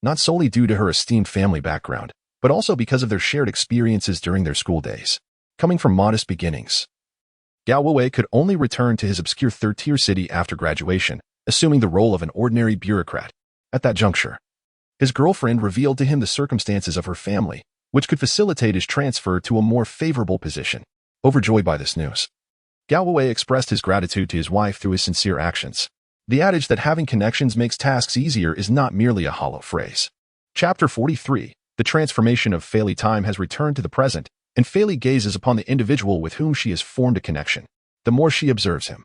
not solely due to her esteemed family background, but also because of their shared experiences during their school days. Coming from modest beginnings, Gao Wuwei could only return to his obscure third-tier city after graduation, assuming the role of an ordinary bureaucrat. At that juncture, his girlfriend revealed to him the circumstances of her family, which could facilitate his transfer to a more favorable position. Overjoyed by this news, Gao Wuwei expressed his gratitude to his wife through his sincere actions. The adage that having connections makes tasks easier is not merely a hollow phrase. Chapter 43. The transformation of Fei Li. Time has returned to the present, and Fei Li gazes upon the individual with whom she has formed a connection. The more she observes him,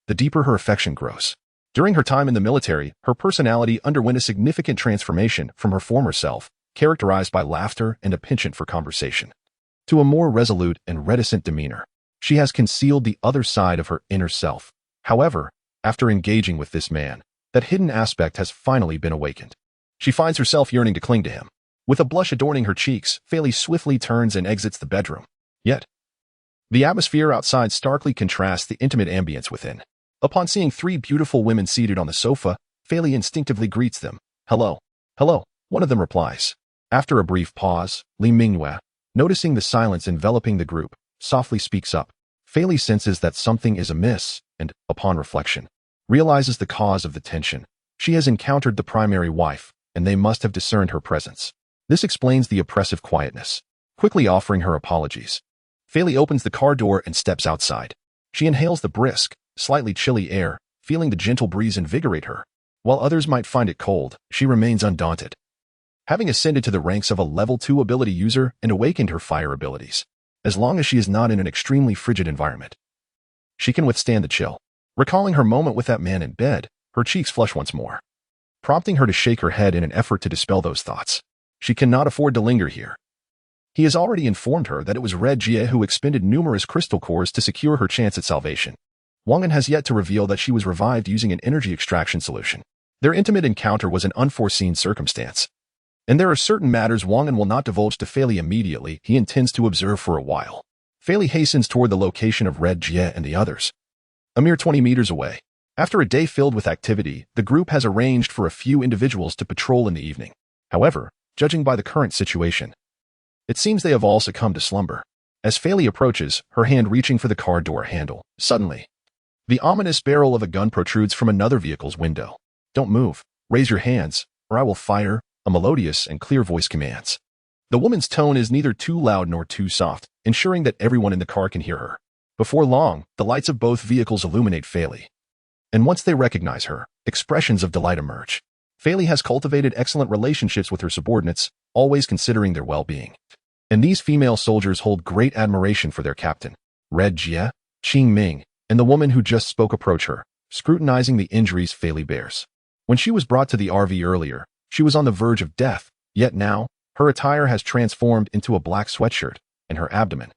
the deeper her affection grows. During her time in the military, her personality underwent a significant transformation from her former self, characterized by laughter and a penchant for conversation, to a more resolute and reticent demeanor. She has concealed the other side of her inner self. However, after engaging with this man, that hidden aspect has finally been awakened. She finds herself yearning to cling to him. With a blush adorning her cheeks, Fei Li swiftly turns and exits the bedroom. Yet, the atmosphere outside starkly contrasts the intimate ambience within. Upon seeing three beautiful women seated on the sofa, Fei Li instinctively greets them. Hello. Hello, one of them replies. After a brief pause, Li Mingyue, noticing the silence enveloping the group, softly speaks up. Fei Li senses that something is amiss and, upon reflection, realizes the cause of the tension. She has encountered the primary wife, and they must have discerned her presence. This explains the oppressive quietness. Quickly offering her apologies, Fei Li opens the car door and steps outside. She inhales the brisk, slightly chilly air, feeling the gentle breeze invigorate her. While others might find it cold, she remains undaunted. Having ascended to the ranks of a level 2 ability user and awakened her fire abilities, as long as she is not in an extremely frigid environment, she can withstand the chill. Recalling her moment with that man in bed, her cheeks flush once more, prompting her to shake her head in an effort to dispel those thoughts. She cannot afford to linger here. He has already informed her that it was Red Jie who expended numerous crystal cores to secure her chance at salvation. Wang An has yet to reveal that she was revived using an energy extraction solution. Their intimate encounter was an unforeseen circumstance. And there are certain matters Wang An will not divulge to Fei Li immediately. He intends to observe for a while. Fei Li hastens toward the location of Red Jie and the others, a mere 20 meters away. After a day filled with activity, the group has arranged for a few individuals to patrol in the evening. However, judging by the current situation, it seems they have all succumbed to slumber. As Fei Li approaches, her hand reaching for the car door handle, suddenly, the ominous barrel of a gun protrudes from another vehicle's window. Don't move. Raise your hands, or I will fire, a melodious and clear voice commands. The woman's tone is neither too loud nor too soft, ensuring that everyone in the car can hear her. Before long, the lights of both vehicles illuminate Fei Li. And once they recognize her, expressions of delight emerge. Fei Li has cultivated excellent relationships with her subordinates, always considering their well-being. And these female soldiers hold great admiration for their captain. Red Jie, Qing Ming, and the woman who just spoke approach her, scrutinizing the injuries Fei Li bears. When she was brought to the RV earlier, she was on the verge of death, yet now, her attire has transformed into a black sweatshirt, and her abdomen,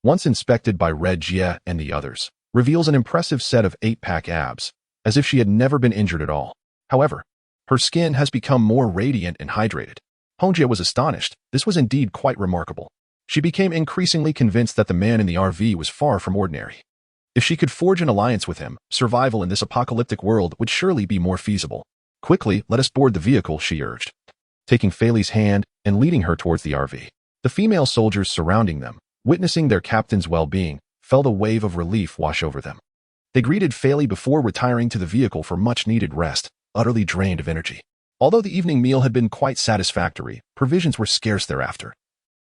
once inspected by Red Jie and the others, reveals an impressive set of 8-pack abs, as if she had never been injured at all. However, her skin has become more radiant and hydrated. Hongjie was astonished. This was indeed quite remarkable. She became increasingly convinced that the man in the RV was far from ordinary. If she could forge an alliance with him, survival in this apocalyptic world would surely be more feasible. Quickly, let us board the vehicle, she urged, taking Fei Li's hand and leading her towards the RV. The female soldiers surrounding them, witnessing their captain's well-being, felt a wave of relief wash over them. They greeted Fei Li before retiring to the vehicle for much-needed rest, utterly drained of energy. Although the evening meal had been quite satisfactory, provisions were scarce thereafter,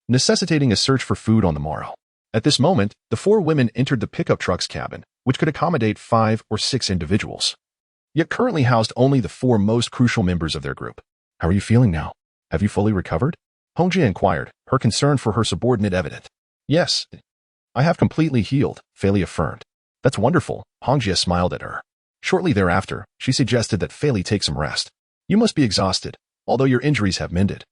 necessitating a search for food on the morrow. At this moment, the 4 women entered the pickup truck's cabin, which could accommodate 5 or 6 individuals, yet currently housed only the 4 most crucial members of their group. How are you feeling now? Have you fully recovered? Hongjie inquired, her concern for her subordinate evident. Yes, I have completely healed, Fei Li affirmed. That's wonderful, Hongjie smiled at her. Shortly thereafter, she suggested that Fei Li take some rest. You must be exhausted, although your injuries have mended.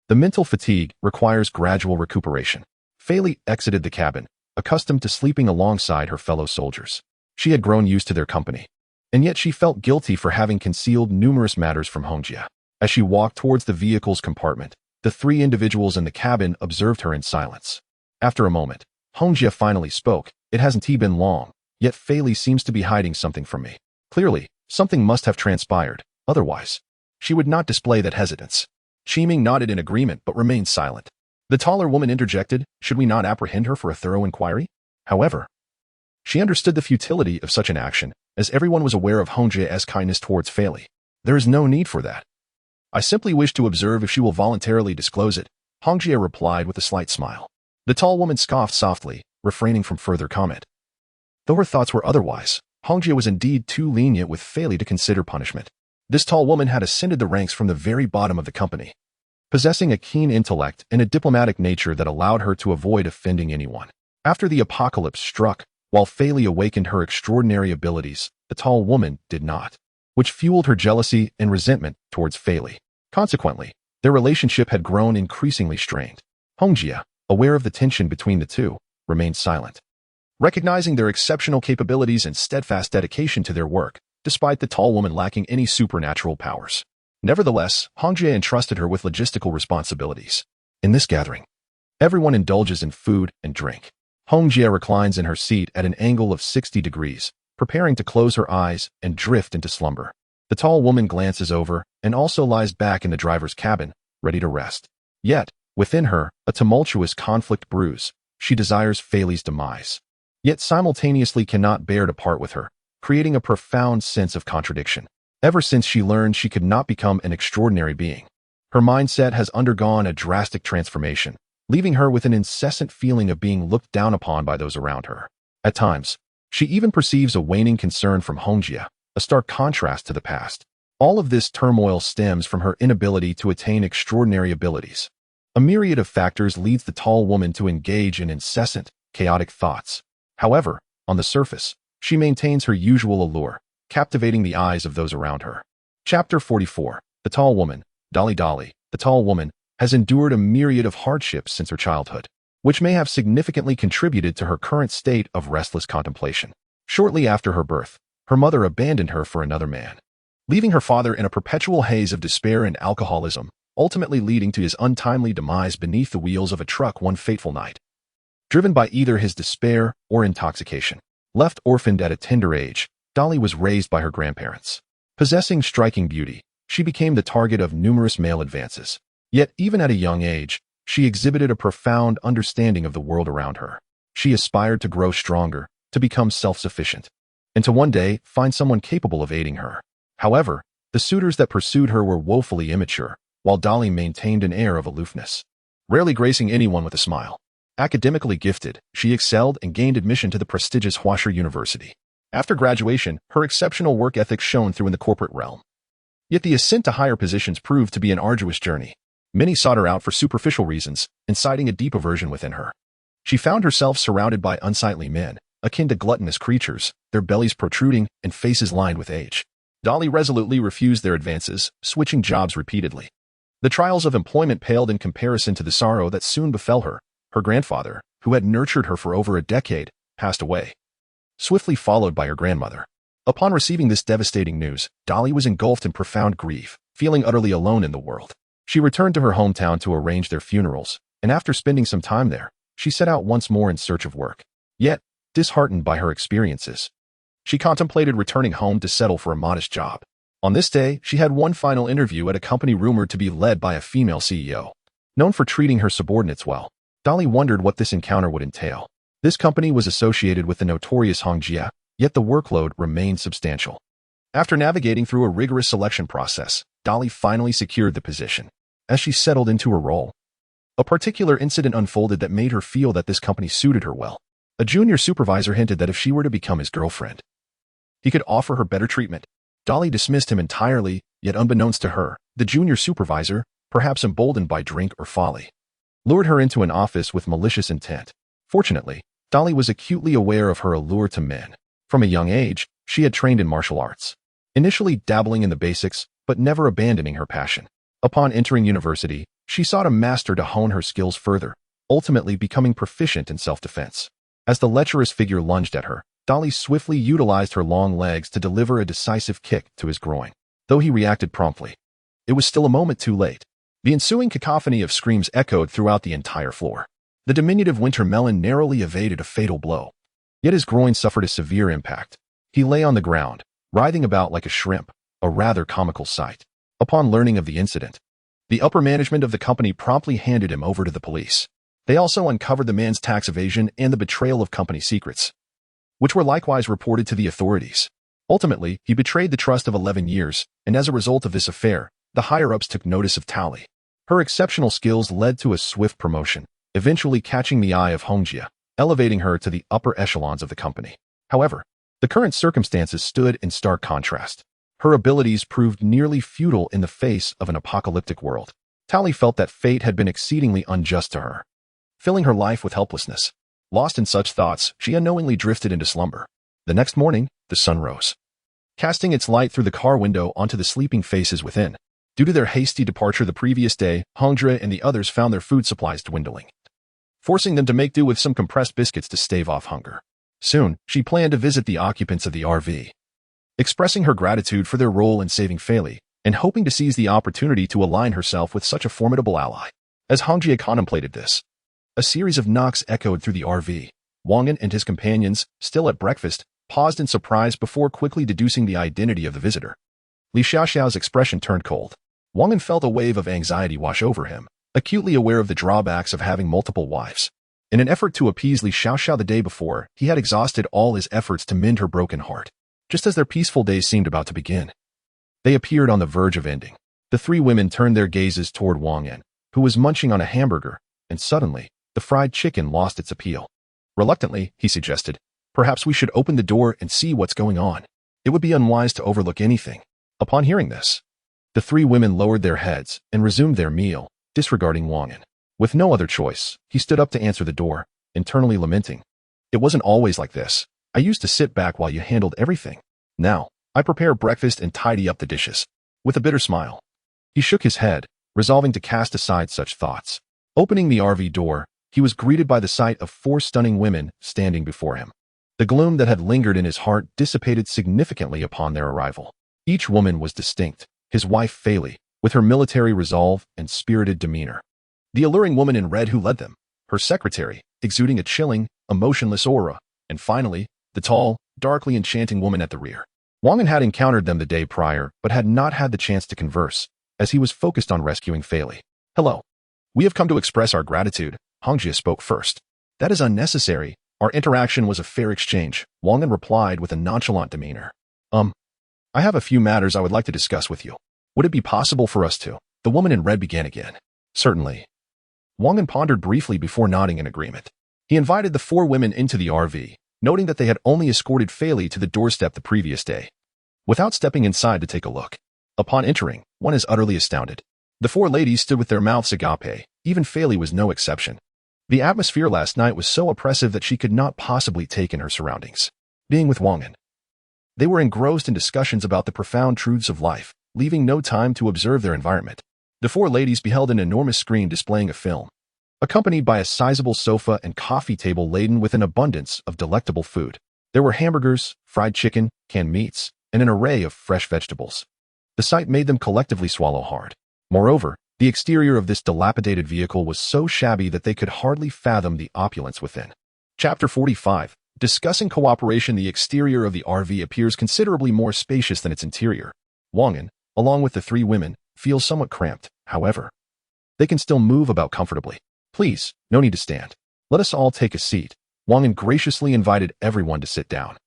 The mental fatigue requires gradual recuperation. Fei Li exited the cabin, accustomed to sleeping alongside her fellow soldiers. She had grown used to their company, and yet she felt guilty for having concealed numerous matters from Hongjie. As she walked towards the vehicle's compartment, the 3 individuals in the cabin observed her in silence. After a moment, Hongjie finally spoke. It hasn't been long, yet Fei Li seems to be hiding something from me. Clearly, something must have transpired, otherwise, she would not display that hesitance. Qiming nodded in agreement but remained silent. The taller woman interjected, should we not apprehend her for a thorough inquiry? However, she understood the futility of such an action, as everyone was aware of Hongjie's kindness towards Fei Li. There is no need for that. I simply wish to observe if she will voluntarily disclose it, Hongjie replied with a slight smile. The tall woman scoffed softly, refraining from further comment, though her thoughts were otherwise. Hongjie was indeed too lenient with Fei Li to consider punishment. This tall woman had ascended the ranks from the very bottom of the company, possessing a keen intellect and a diplomatic nature that allowed her to avoid offending anyone. After the apocalypse struck, while Fei Li awakened her extraordinary abilities, the tall woman did not, which fueled her jealousy and resentment towards Fei Li. Consequently, their relationship had grown increasingly strained. Hongjie, aware of the tension between the two, remained silent, recognizing their exceptional capabilities and steadfast dedication to their work, despite the tall woman lacking any supernatural powers. Nevertheless, Hongjie entrusted her with logistical responsibilities. In this gathering, everyone indulges in food and drink. Hongjie reclines in her seat at an angle of 60 degrees, preparing to close her eyes and drift into slumber. The tall woman glances over and also lies back in the driver's cabin, ready to rest. Yet, within her, a tumultuous conflict brews. She desires Fei Li's demise, yet simultaneously cannot bear to part with her, creating a profound sense of contradiction. Ever since she learned she could not become an extraordinary being, her mindset has undergone a drastic transformation, leaving her with an incessant feeling of being looked down upon by those around her. At times, she even perceives a waning concern from Hongjie, a stark contrast to the past. All of this turmoil stems from her inability to attain extraordinary abilities. A myriad of factors leads the tall woman to engage in incessant, chaotic thoughts. However, on the surface, she maintains her usual allure, captivating the eyes of those around her. Chapter 44. The Tall Woman. Dolly. The tall woman has endured a myriad of hardships since her childhood, which may have significantly contributed to her current state of restless contemplation. Shortly after her birth, her mother abandoned her for another man, leaving her father in a perpetual haze of despair and alcoholism, ultimately leading to his untimely demise beneath the wheels of a truck one fateful night. Driven by either his despair or intoxication, left orphaned at a tender age, Dolly was raised by her grandparents. Possessing striking beauty, she became the target of numerous male advances. Yet, even at a young age, she exhibited a profound understanding of the world around her. She aspired to grow stronger, to become self-sufficient, and to one day find someone capable of aiding her. However, the suitors that pursued her were woefully immature, while Dolly maintained an air of aloofness, rarely gracing anyone with a smile. Academically gifted, she excelled and gained admission to the prestigious Hwasher University. After graduation, her exceptional work ethic shone through in the corporate realm. Yet the ascent to higher positions proved to be an arduous journey. Many sought her out for superficial reasons, inciting a deep aversion within her. She found herself surrounded by unsightly men, akin to gluttonous creatures, their bellies protruding and faces lined with age. Dolly resolutely refused their advances, switching jobs repeatedly. The trials of employment paled in comparison to the sorrow that soon befell her. Her grandfather, who had nurtured her for over a decade, passed away, swiftly followed by her grandmother. Upon receiving this devastating news, Dolly was engulfed in profound grief, feeling utterly alone in the world. She returned to her hometown to arrange their funerals, and after spending some time there, she set out once more in search of work. Yet, disheartened by her experiences, she contemplated returning home to settle for a modest job. On this day, she had one final interview at a company rumored to be led by a female CEO, known for treating her subordinates well. Dolly wondered what this encounter would entail. This company was associated with the notorious Hongjie, yet the workload remained substantial. After navigating through a rigorous selection process, Dolly finally secured the position. As she settled into her role, a particular incident unfolded that made her feel that this company suited her well. A junior supervisor hinted that if she were to become his girlfriend, he could offer her better treatment. Dolly dismissed him entirely, yet unbeknownst to her, the junior supervisor, perhaps emboldened by drink or folly, lured her into an office with malicious intent. Fortunately, Dolly was acutely aware of her allure to men. From a young age, she had trained in martial arts, initially dabbling in the basics, but never abandoning her passion. Upon entering university, she sought a master to hone her skills further, ultimately becoming proficient in self-defense. As the lecherous figure lunged at her, Dolly swiftly utilized her long legs to deliver a decisive kick to his groin. Though he reacted promptly, it was still a moment too late. The ensuing cacophony of screams echoed throughout the entire floor. The diminutive winter melon narrowly evaded a fatal blow, yet his groin suffered a severe impact. He lay on the ground, writhing about like a shrimp, a rather comical sight. Upon learning of the incident, the upper management of the company promptly handed him over to the police. They also uncovered the man's tax evasion and the betrayal of company secrets, which were likewise reported to the authorities. Ultimately, he betrayed the trust of 11 years, and as a result of this affair, the higher-ups took notice of Dolly. Her exceptional skills led to a swift promotion, eventually catching the eye of Hongjie, elevating her to the upper echelons of the company. However, The current circumstances stood in stark contrast. Her abilities proved nearly futile in the face of an apocalyptic world. Tally felt that fate had been exceedingly unjust to her, filling her life with helplessness. Lost in such thoughts, she unknowingly drifted into slumber. The next morning, the sun rose, casting its light through the car window onto the sleeping faces within. Due to their hasty departure the previous day, Hongzhe and the others found their food supplies dwindling, forcing them to make do with some compressed biscuits to stave off hunger. Soon, she planned to visit the occupants of the RV, expressing her gratitude for their role in saving Fei and hoping to seize the opportunity to align herself with such a formidable ally. As Hongzhe contemplated this, a series of knocks echoed through the RV. Wang An and his companions, still at breakfast, paused in surprise before quickly deducing the identity of the visitor. Li Xiaoxiao's expression turned cold. Wang An felt a wave of anxiety wash over him, acutely aware of the drawbacks of having multiple wives. In an effort to appease Li Xiaoxiao the day before, he had exhausted all his efforts to mend her broken heart. Just as their peaceful days seemed about to begin, they appeared on the verge of ending. The three women turned their gazes toward Wang An, who was munching on a hamburger, and suddenly, the fried chicken lost its appeal. Reluctantly, he suggested, "Perhaps we should open the door and see what's going on. It would be unwise to overlook anything." Upon hearing this, the three women lowered their heads and resumed their meal, disregarding Wang An. With no other choice, he stood up to answer the door, internally lamenting, "It wasn't always like this. I used to sit back while you handled everything. Now, I prepare breakfast and tidy up the dishes." With a bitter smile, he shook his head, resolving to cast aside such thoughts. Opening the RV door, he was greeted by the sight of four stunning women standing before him. The gloom that had lingered in his heart dissipated significantly upon their arrival. Each woman was distinct, his wife Fei, with her military resolve and spirited demeanor. The alluring woman in red who led them, her secretary, exuding a chilling, emotionless aura, and finally, the tall, darkly enchanting woman at the rear. Wang An had encountered them the day prior, but had not had the chance to converse, as he was focused on rescuing Fei. "Hello. We have come to express our gratitude," Hongzhe spoke first. "That is unnecessary. Our interaction was a fair exchange," Wang An replied with a nonchalant demeanor. I have a few matters I would like to discuss with you. Would it be possible for us to?" The woman in red began again. "Certainly." Wang An pondered briefly before nodding in agreement. He invited the four women into the RV, noting that they had only escorted Fei to the doorstep the previous day, without stepping inside to take a look. Upon entering, one is utterly astounded. The four ladies stood with their mouths agape, even Fei was no exception. The atmosphere last night was so oppressive that she could not possibly take in her surroundings. Being with Wang An, they were engrossed in discussions about the profound truths of life, leaving no time to observe their environment. The four ladies beheld an enormous screen displaying a film, accompanied by a sizable sofa and coffee table laden with an abundance of delectable food. There were hamburgers, fried chicken, canned meats, and an array of fresh vegetables. The sight made them collectively swallow hard. Moreover, the exterior of this dilapidated vehicle was so shabby that they could hardly fathom the opulence within. Chapter 45. Discussing cooperation. The exterior of the RV appears considerably more spacious than its interior. Wang An, along with the three women, feels somewhat cramped. However, they can still move about comfortably. "Please, no need to stand. Let us all take a seat." Wang An graciously invited everyone to sit down.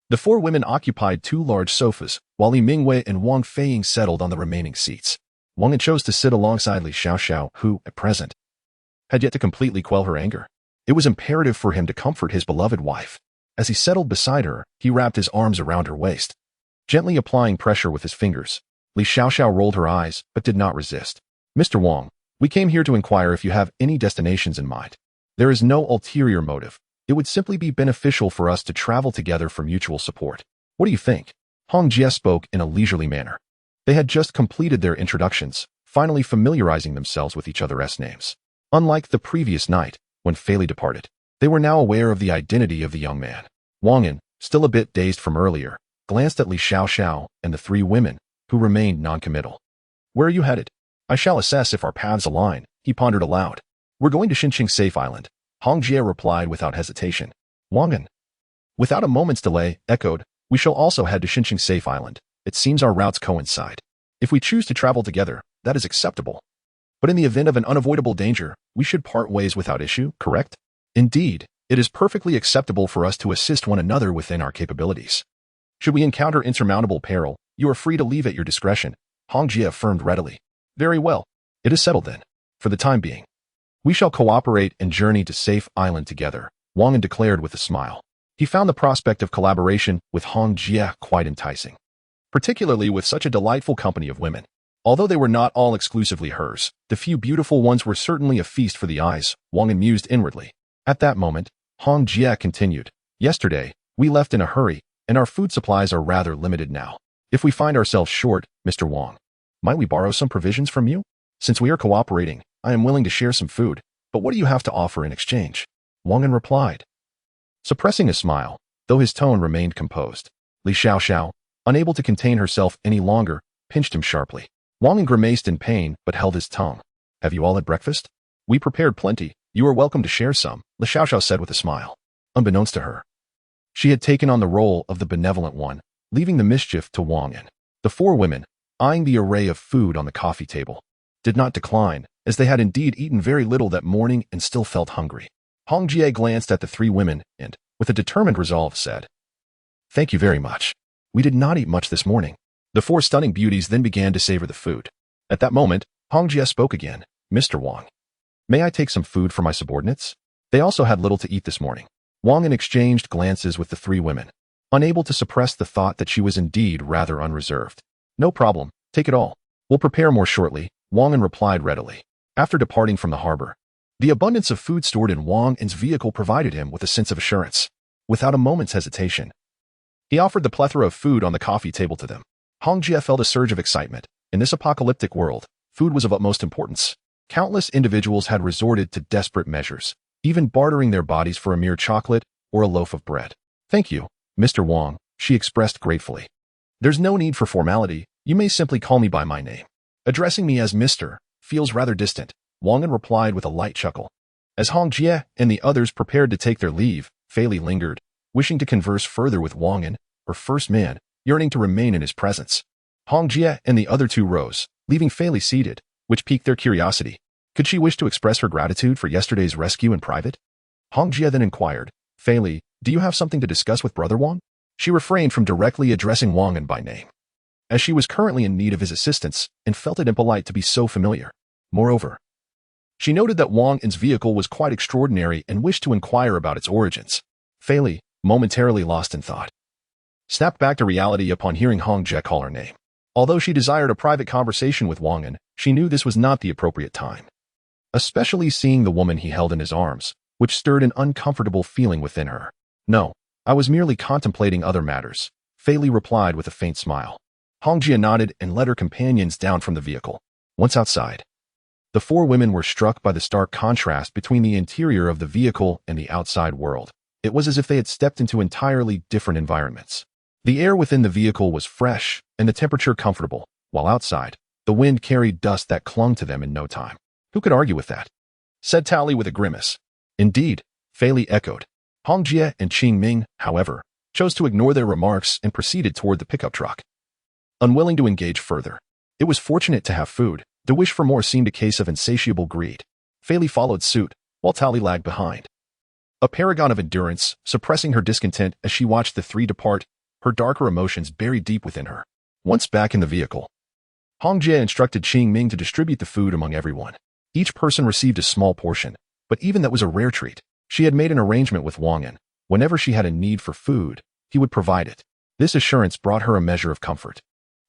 The four women occupied two large sofas, while Li Mingwei and Wang Feiying settled on the remaining seats. Wang An chose to sit alongside Li Xiaoxiao, who, at present, had yet to completely quell her anger. It was imperative for him to comfort his beloved wife. As he settled beside her, he wrapped his arms around her waist, gently applying pressure with his fingers. Li Xiaoxiao rolled her eyes, but did not resist. "Mr. Wang, we came here to inquire if you have any destinations in mind. There is no ulterior motive. It would simply be beneficial for us to travel together for mutual support. What do you think?" Hongzhe spoke in a leisurely manner. They had just completed their introductions, finally familiarizing themselves with each other's names. Unlike the previous night, when Fei departed, they were now aware of the identity of the young man. Wang An, still a bit dazed from earlier, glanced at Li Xiaoxiao and the three women, who remained noncommittal. "Where are you headed?" "I shall assess if our paths align," he pondered aloud. "We're going to Xinqing Safe Island," Hongzhe replied without hesitation. Wang An, without a moment's delay, echoed, "We shall also head to Xinqing Safe Island. It seems our routes coincide. If we choose to travel together, that is acceptable. But in the event of an unavoidable danger, we should part ways without issue, correct?" "Indeed, it is perfectly acceptable for us to assist one another within our capabilities. Should we encounter insurmountable peril, you are free to leave at your discretion," Hongzhe affirmed readily. "Very well. It is settled then. For the time being, we shall cooperate and journey to Safe Island together," Wang An declared with a smile. He found the prospect of collaboration with Hong Jie quite enticing, particularly with such a delightful company of women. Although they were not all exclusively hers, the few beautiful ones were certainly a feast for the eyes, Wang An mused inwardly. At that moment, Hong Jie continued, "Yesterday, we left in a hurry, and our food supplies are rather limited now. If we find ourselves short, Mr. Wang, might we borrow some provisions from you? Since we are cooperating, I am willing to share some food, but what do you have to offer in exchange?" Wang An replied, suppressing a smile, though his tone remained composed. Li Xiaoxiao, unable to contain herself any longer, pinched him sharply. Wang An grimaced in pain but held his tongue. "Have you all had breakfast? We prepared plenty. You are welcome to share some," Li Xiaoxiao said with a smile. Unbeknownst to her, she had taken on the role of the benevolent one, leaving the mischief to Wang An. The four women, eyeing the array of food on the coffee table, did not decline, as they had indeed eaten very little that morning and still felt hungry. Hong Jie glanced at the three women and, with a determined resolve, said, "Thank you very much. We did not eat much this morning." The four stunning beauties then began to savor the food. At that moment, Hong Jie spoke again. "Mr. Wang, may I take some food for my subordinates? They also had little to eat this morning." Wang An exchanged glances with the three women, unable to suppress the thought that she was indeed rather unreserved. "No problem, take it all. We'll prepare more shortly," Wang An replied readily. After departing from the harbor, the abundance of food stored in Wang An's vehicle provided him with a sense of assurance. Without a moment's hesitation, he offered the plethora of food on the coffee table to them. Hong Jie felt a surge of excitement. In this apocalyptic world, food was of utmost importance. Countless individuals had resorted to desperate measures, even bartering their bodies for a mere chocolate or a loaf of bread. "Thank you, Mr. Wang," she expressed gratefully. "There's no need for formality. You may simply call me by my name. Addressing me as Mr. feels rather distant," Wang An replied with a light chuckle. As Hong Jie and the others prepared to take their leave, Fei Li lingered, wishing to converse further with Wang An, her first man, yearning to remain in his presence. Hong Jie and the other two rose, leaving Fei Li seated, which piqued their curiosity. Could she wish to express her gratitude for yesterday's rescue in private? Hong Jie then inquired, "Fei Li, do you have something to discuss with Brother Wang?" She refrained from directly addressing Wang An by name, as she was currently in need of his assistance and felt it impolite to be so familiar. Moreover, she noted that Wang An's vehicle was quite extraordinary and wished to inquire about its origins. Fei Li, momentarily lost in thought, snapped back to reality upon hearing Hong Jie call her name. Although she desired a private conversation with Wang An, she knew this was not the appropriate time, especially seeing the woman he held in his arms, which stirred an uncomfortable feeling within her. "No, I was merely contemplating other matters," Fei Li replied with a faint smile. Hong Jie nodded and led her companions down from the vehicle. Once outside, the four women were struck by the stark contrast between the interior of the vehicle and the outside world. It was as if they had stepped into entirely different environments. The air within the vehicle was fresh and the temperature comfortable, while outside, the wind carried dust that clung to them in no time. "Who could argue with that?" said Tao Li with a grimace. "Indeed," Fei Li echoed. Hong Jie and Qing Ming, however, chose to ignore their remarks and proceeded toward the pickup truck, unwilling to engage further. It was fortunate to have food. The wish for more seemed a case of insatiable greed. Fei Li followed suit, while Tao Li lagged behind, a paragon of endurance, suppressing her discontent as she watched the three depart, her darker emotions buried deep within her. Once back in the vehicle, Hong Jie instructed Qing Ming to distribute the food among everyone. Each person received a small portion, but even that was a rare treat. She had made an arrangement with Wang An. Whenever she had a need for food, he would provide it. This assurance brought her a measure of comfort,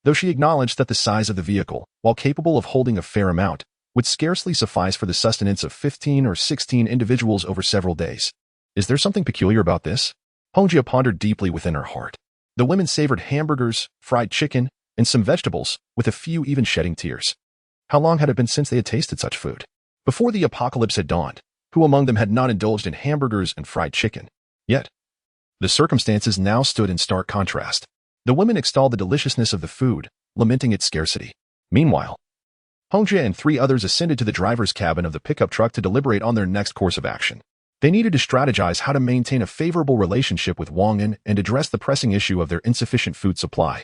though she acknowledged that the size of the vehicle, while capable of holding a fair amount, would scarcely suffice for the sustenance of 15 or 16 individuals over several days. Is there something peculiar about this? Hong Jie pondered deeply within her heart. The women savored hamburgers, fried chicken, and some vegetables, with a few even shedding tears. How long had it been since they had tasted such food? Before the apocalypse had dawned, who among them had not indulged in hamburgers and fried chicken? Yet, the circumstances now stood in stark contrast. The women extolled the deliciousness of the food, lamenting its scarcity. Meanwhile, Hong Jie and three others ascended to the driver's cabin of the pickup truck to deliberate on their next course of action. They needed to strategize how to maintain a favorable relationship with Wang An and address the pressing issue of their insufficient food supply.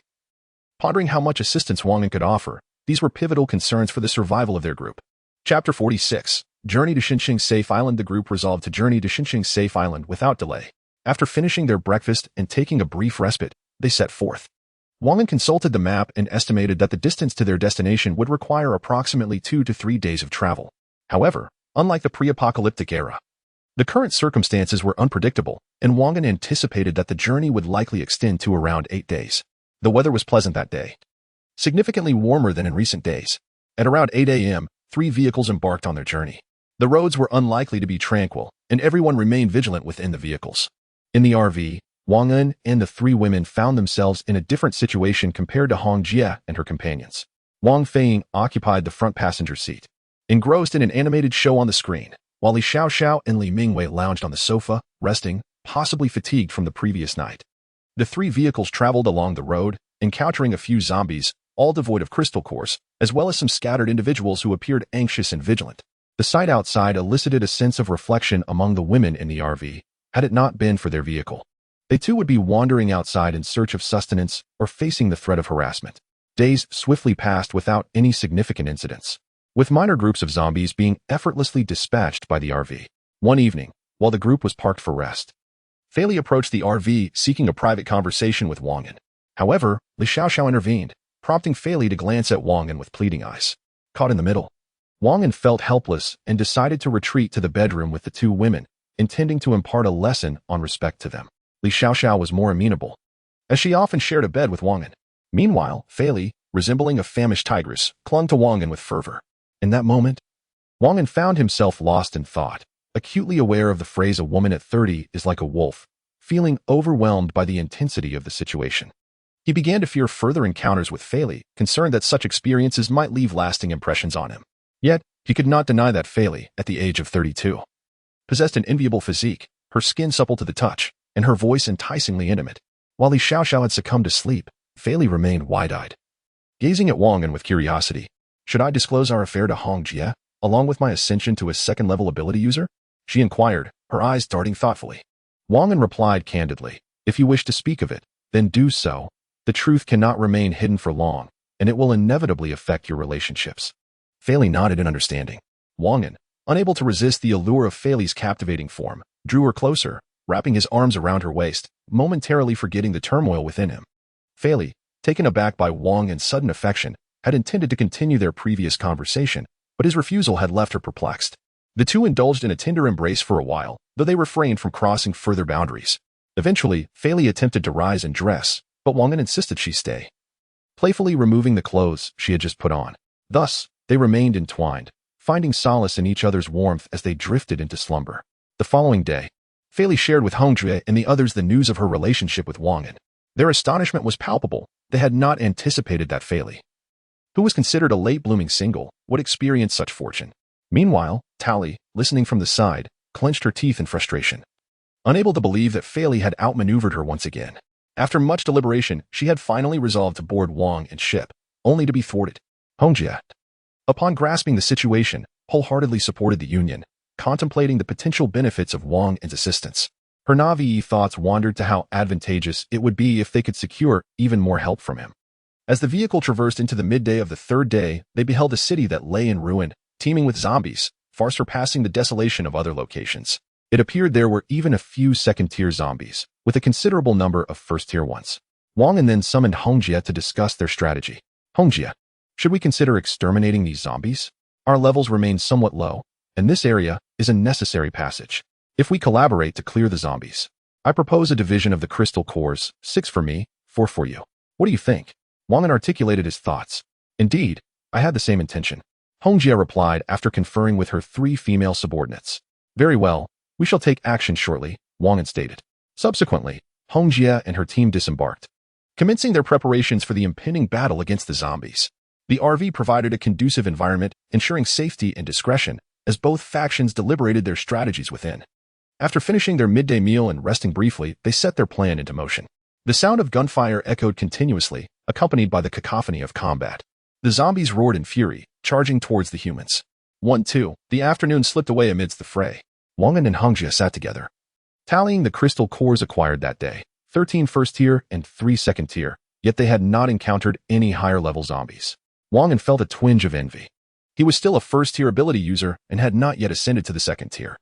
Pondering how much assistance Wang An could offer, these were pivotal concerns for the survival of their group. Chapter 46. Journey to Xinqing Safe Island. The group resolved to journey to Xinqing Safe Island without delay. After finishing their breakfast and taking a brief respite, they set forth. Wang An consulted the map and estimated that the distance to their destination would require approximately 2 to 3 days of travel. However, unlike the pre-apocalyptic era, The current circumstances were unpredictable, and Wang An anticipated that the journey would likely extend to around 8 days. The weather was pleasant that day, significantly warmer than in recent days. At around 8 a.m., 3 vehicles embarked on their journey. The roads were unlikely to be tranquil, and everyone remained vigilant within the vehicles. In the RV, Wang An and the 3 women found themselves in a different situation compared to Hong Jie and her companions. Wang Feiying occupied the front passenger seat, engrossed in an animated show on the screen, while Li Xiaoxiao and Li Mingwei lounged on the sofa, resting, possibly fatigued from the previous night. The 3 vehicles traveled along the road, encountering a few zombies, all devoid of crystal cores, as well as some scattered individuals who appeared anxious and vigilant. The sight outside elicited a sense of reflection among the women in the RV. Had it not been for their vehicle, they too would be wandering outside in search of sustenance or facing the threat of harassment. Days swiftly passed without any significant incidents, with minor groups of zombies being effortlessly dispatched by the RV. One evening, while the group was parked for rest, Fei approached the RV seeking a private conversation with Wang An. However, Li Xiaoxiao intervened, prompting Fei to glance at Wang An with pleading eyes. Caught in the middle, Wang An felt helpless and decided to retreat to the bedroom with the 2 women, intending to impart a lesson on respect to them. Li Xiaoxiao was more amenable, as she often shared a bed with Wang An. Meanwhile, Fei, resembling a famished tigress, clung to Wang An with fervor. In that moment, Wang An found himself lost in thought, acutely aware of the phrase "a woman at 30 is like a wolf," feeling overwhelmed by the intensity of the situation. He began to fear further encounters with Fei, concerned that such experiences might leave lasting impressions on him. Yet, he could not deny that Fei, at the age of 32, possessed an enviable physique, her skin supple to the touch, and her voice enticingly intimate. While Li Xiaoxiao had succumbed to sleep, Fei remained wide-eyed, gazing at Wang An with curiosity. Should I disclose our affair to Hong Jie, along with my ascension to a second-level ability user? She inquired, her eyes darting thoughtfully. Wang An replied candidly, if you wish to speak of it, then do so. The truth cannot remain hidden for long, and it will inevitably affect your relationships. Fei nodded in understanding. Wang An, unable to resist the allure of Fei's captivating form, drew her closer, wrapping his arms around her waist, momentarily forgetting the turmoil within him. Fei, taken aback by Wang An's sudden affection, had intended to continue their previous conversation, but his refusal had left her perplexed. The 2 indulged in a tender embrace for a while, though they refrained from crossing further boundaries. Eventually, Fei attempted to rise and dress, but Wang An insisted she stay, playfully removing the clothes she had just put on. Thus, they remained entwined, finding solace in each other's warmth as they drifted into slumber. The following day, Fei shared with Hong Jie and the others the news of her relationship with Wang An. Their astonishment was palpable. They had not anticipated that Fei, who was considered a late-blooming single, would experience such fortune. Meanwhile, Tali, listening from the side, clenched her teeth in frustration, unable to believe that Fei had outmaneuvered her once again. After much deliberation, she had finally resolved to board Wang An's ship, only to be thwarted. Hong Jie, upon grasping the situation, wholeheartedly supported the union, contemplating the potential benefits of Wang An's assistance. Her naive thoughts wandered to how advantageous it would be if they could secure even more help from him. As the vehicle traversed into the midday of the 3rd day, they beheld a city that lay in ruin, teeming with zombies, far surpassing the desolation of other locations. It appeared there were even a few second-tier zombies, with a considerable number of first-tier ones. Wang An then summoned Hong Jie to discuss their strategy. Hong Jie, should we consider exterminating these zombies? Our levels remain somewhat low, and this area is a necessary passage. If we collaborate to clear the zombies, I propose a division of the crystal cores, 6 for me, 4 for you. What do you think? Wang An articulated his thoughts. Indeed, I had the same intention. Hong Jie replied after conferring with her 3 female subordinates. Very well, we shall take action shortly, Wang An stated. Subsequently, Hong Jie and her team disembarked, commencing their preparations for the impending battle against the zombies. The RV provided a conducive environment, ensuring safety and discretion, as both factions deliberated their strategies within. After finishing their midday meal and resting briefly, they set their plan into motion. The sound of gunfire echoed continuously, accompanied by the cacophony of combat. The zombies roared in fury, charging towards the humans. 1-2, the afternoon slipped away amidst the fray. Wang An and Hong Jie sat together, tallying the crystal cores acquired that day, 13 first-tier and 3 second-tier, yet they had not encountered any higher-level zombies. Wang An felt a twinge of envy. He was still a first-tier ability user and had not yet ascended to the second tier.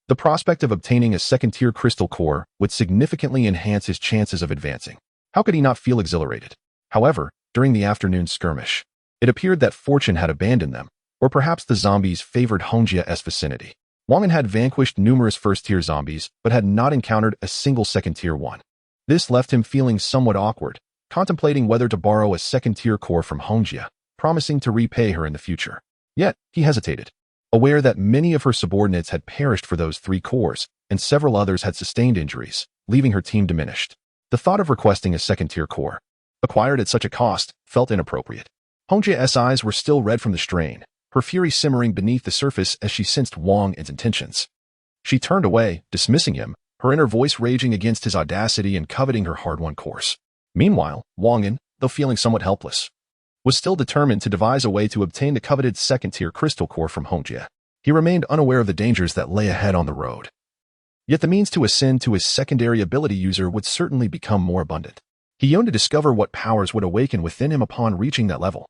The prospect of obtaining a second-tier crystal core would significantly enhance his chances of advancing. How could he not feel exhilarated? However, during the afternoon skirmish, it appeared that fortune had abandoned them, or perhaps the zombies favored Hong Jie's vicinity. Wang An had vanquished numerous first-tier zombies, but had not encountered a single second-tier one. This left him feeling somewhat awkward, contemplating whether to borrow a second-tier core from Hongjia, promising to repay her in the future. Yet, he hesitated, aware that many of her subordinates had perished for those 3 cores, and several others had sustained injuries, leaving her team diminished. The thought of requesting a second-tier core, acquired at such a cost, felt inappropriate. Hongjia's eyes were still red from the strain, her fury simmering beneath the surface as she sensed Wang An's intentions. She turned away, dismissing him, her inner voice raging against his audacity and coveting her hard-won course. Meanwhile, Wang An, though feeling somewhat helpless, was still determined to devise a way to obtain the coveted second-tier crystal core from Hongjia. He remained unaware of the dangers that lay ahead on the road. Yet the means to ascend to his secondary ability user would certainly become more abundant. He yearned to discover what powers would awaken within him upon reaching that level.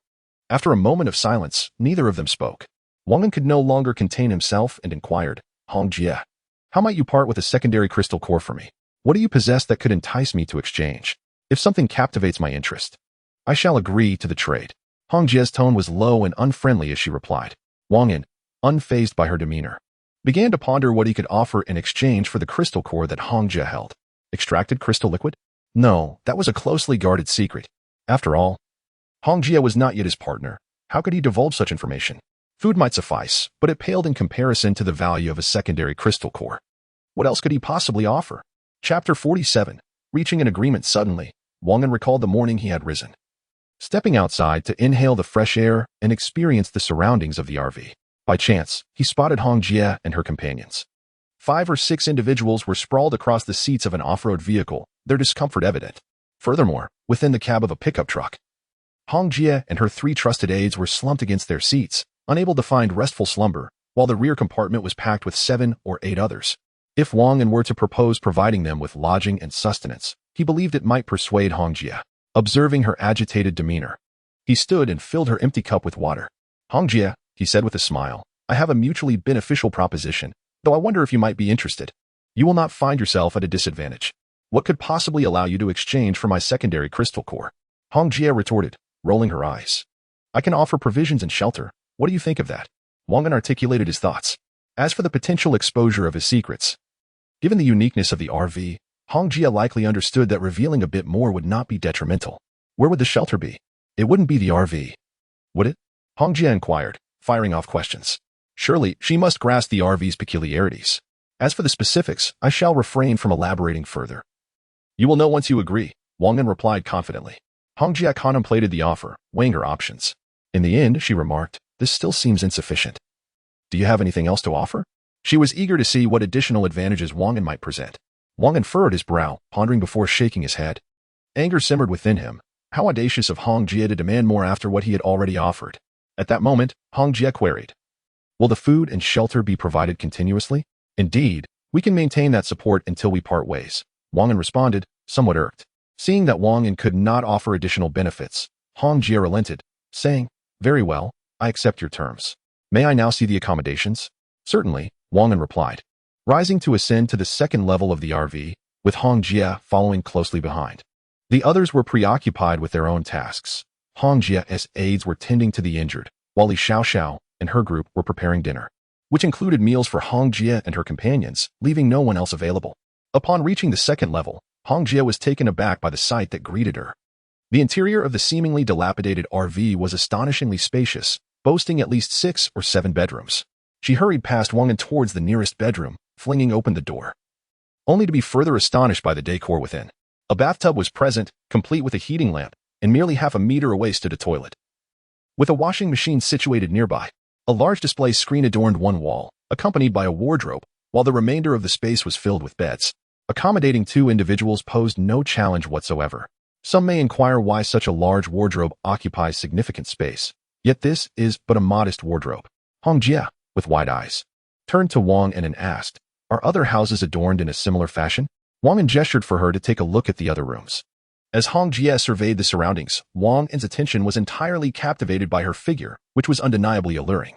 After a moment of silence, neither of them spoke. Wang An could no longer contain himself and inquired, Hongjia, how might you part with a secondary crystal core for me? What do you possess that could entice me to exchange? If something captivates my interest, I shall agree to the trade. Hongjia's tone was low and unfriendly as she replied. Wang An, unfazed by her demeanor, began to ponder what he could offer in exchange for the crystal core that Hongjia held. Extracted crystal liquid? No, that was a closely guarded secret. After all, Hongjia was not yet his partner. How could he divulge such information? Food might suffice, but it paled in comparison to the value of a secondary crystal core. What else could he possibly offer? Chapter 47. Reaching an agreement suddenly, Wang An recalled the morning he had risen, stepping outside to inhale the fresh air and experience the surroundings of the RV. By chance, he spotted Hongjia and her companions. 5 or 6 individuals were sprawled across the seats of an off-road vehicle, their discomfort evident. Furthermore, within the cab of a pickup truck, Hongjia and her 3 trusted aides were slumped against their seats, unable to find restful slumber, while the rear compartment was packed with 7 or 8 others. If Wang An were to propose providing them with lodging and sustenance, he believed it might persuade Hongjia. Observing her agitated demeanor, he stood and filled her empty cup with water. Hongjia, he said with a smile, I have a mutually beneficial proposition, though I wonder if you might be interested. You will not find yourself at a disadvantage. What could possibly allow you to exchange for my secondary crystal core? Hongjia retorted, rolling her eyes. I can offer provisions and shelter. What do you think of that? Wang An articulated his thoughts. As for the potential exposure of his secrets, given the uniqueness of the RV, Hongjia likely understood that revealing a bit more would not be detrimental. Where would the shelter be? It wouldn't be the RV, would it? Hongjia inquired, firing off questions. Surely, she must grasp the RV's peculiarities. As for the specifics, I shall refrain from elaborating further. You will know once you agree, Wang An replied confidently. Hongjia contemplated the offer, weighing her options. In the end, she remarked, this still seems insufficient. Do you have anything else to offer? She was eager to see what additional advantages Wang An might present. Wang An furrowed his brow, pondering before shaking his head. Anger simmered within him. How audacious of Hongjia to demand more after what he had already offered. At that moment, Hongjia queried, will the food and shelter be provided continuously? Indeed, we can maintain that support until we part ways. Wang An responded, somewhat irked. Seeing that Wang An could not offer additional benefits, Hongjia relented, saying, very well, I accept your terms. May I now see the accommodations? Certainly, Wang An replied, rising to ascend to the second level of the RV, with Hongjia following closely behind. The others were preoccupied with their own tasks. Hongjia's aides were tending to the injured, while Li Xiaoxiao and her group were preparing dinner, which included meals for Hongjia and her companions, leaving no one else available. Upon reaching the second level, Hongjia was taken aback by the sight that greeted her. The interior of the seemingly dilapidated RV was astonishingly spacious, boasting at least 6 or 7 bedrooms. She hurried past Wang An towards the nearest bedroom, flinging open the door, only to be further astonished by the decor within. A bathtub was present, complete with a heating lamp, and merely half a meter away stood a toilet, with a washing machine situated nearby. A large display screen adorned one wall, accompanied by a wardrobe, while the remainder of the space was filled with beds. Accommodating 2 individuals posed no challenge whatsoever. Some may inquire why such a large wardrobe occupies significant space, yet this is but a modest wardrobe. Hongjia, with wide eyes, turned to Wang An and asked, are other houses adorned in a similar fashion? Wang An gestured for her to take a look at the other rooms. As Hongjia surveyed the surroundings, Wang An's attention was entirely captivated by her figure, which was undeniably alluring.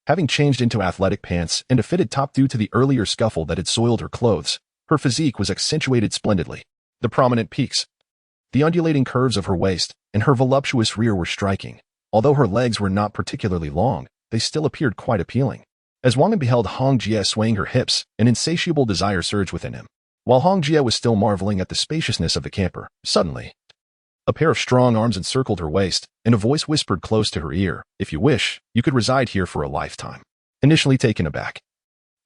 Having changed into athletic pants and a fitted top due to the earlier scuffle that had soiled her clothes, her physique was accentuated splendidly. The prominent peaks, the undulating curves of her waist, and her voluptuous rear were striking. Although her legs were not particularly long, they still appeared quite appealing. As Wang An beheld Hong Jie swaying her hips, an insatiable desire surged within him. While Hong Jie was still marveling at the spaciousness of the camper, suddenly, a pair of strong arms encircled her waist, and a voice whispered close to her ear, "If you wish, you could reside here for a lifetime." Initially taken aback,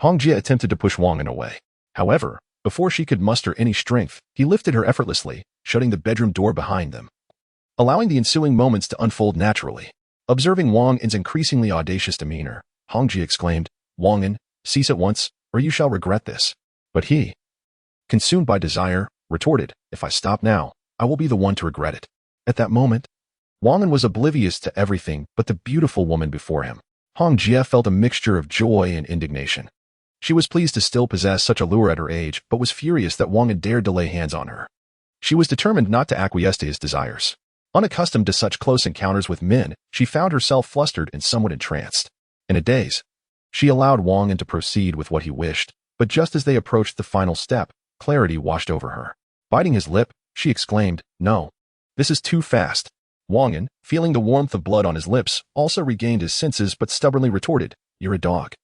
Hong Jie attempted to push Wang An away. However, before she could muster any strength, he lifted her effortlessly, shutting the bedroom door behind them, allowing the ensuing moments to unfold naturally. Observing Wang An's increasingly audacious demeanor, Hong Jie exclaimed, "Wang An, cease at once, or you shall regret this." But he, consumed by desire, retorted, "If I stop now, I will be the one to regret it." At that moment, Wang An was oblivious to everything but the beautiful woman before him. Hong Jie felt a mixture of joy and indignation. She was pleased to still possess such allure at her age, but was furious that Wang An dared to lay hands on her. She was determined not to acquiesce to his desires. Unaccustomed to such close encounters with men, she found herself flustered and somewhat entranced. In a daze, she allowed Wang An to proceed with what he wished, but just as they approached the final step, clarity washed over her. Biting his lip, she exclaimed, "No, this is too fast." Wang An, feeling the warmth of blood on his lips, also regained his senses but stubbornly retorted, "You're a dog,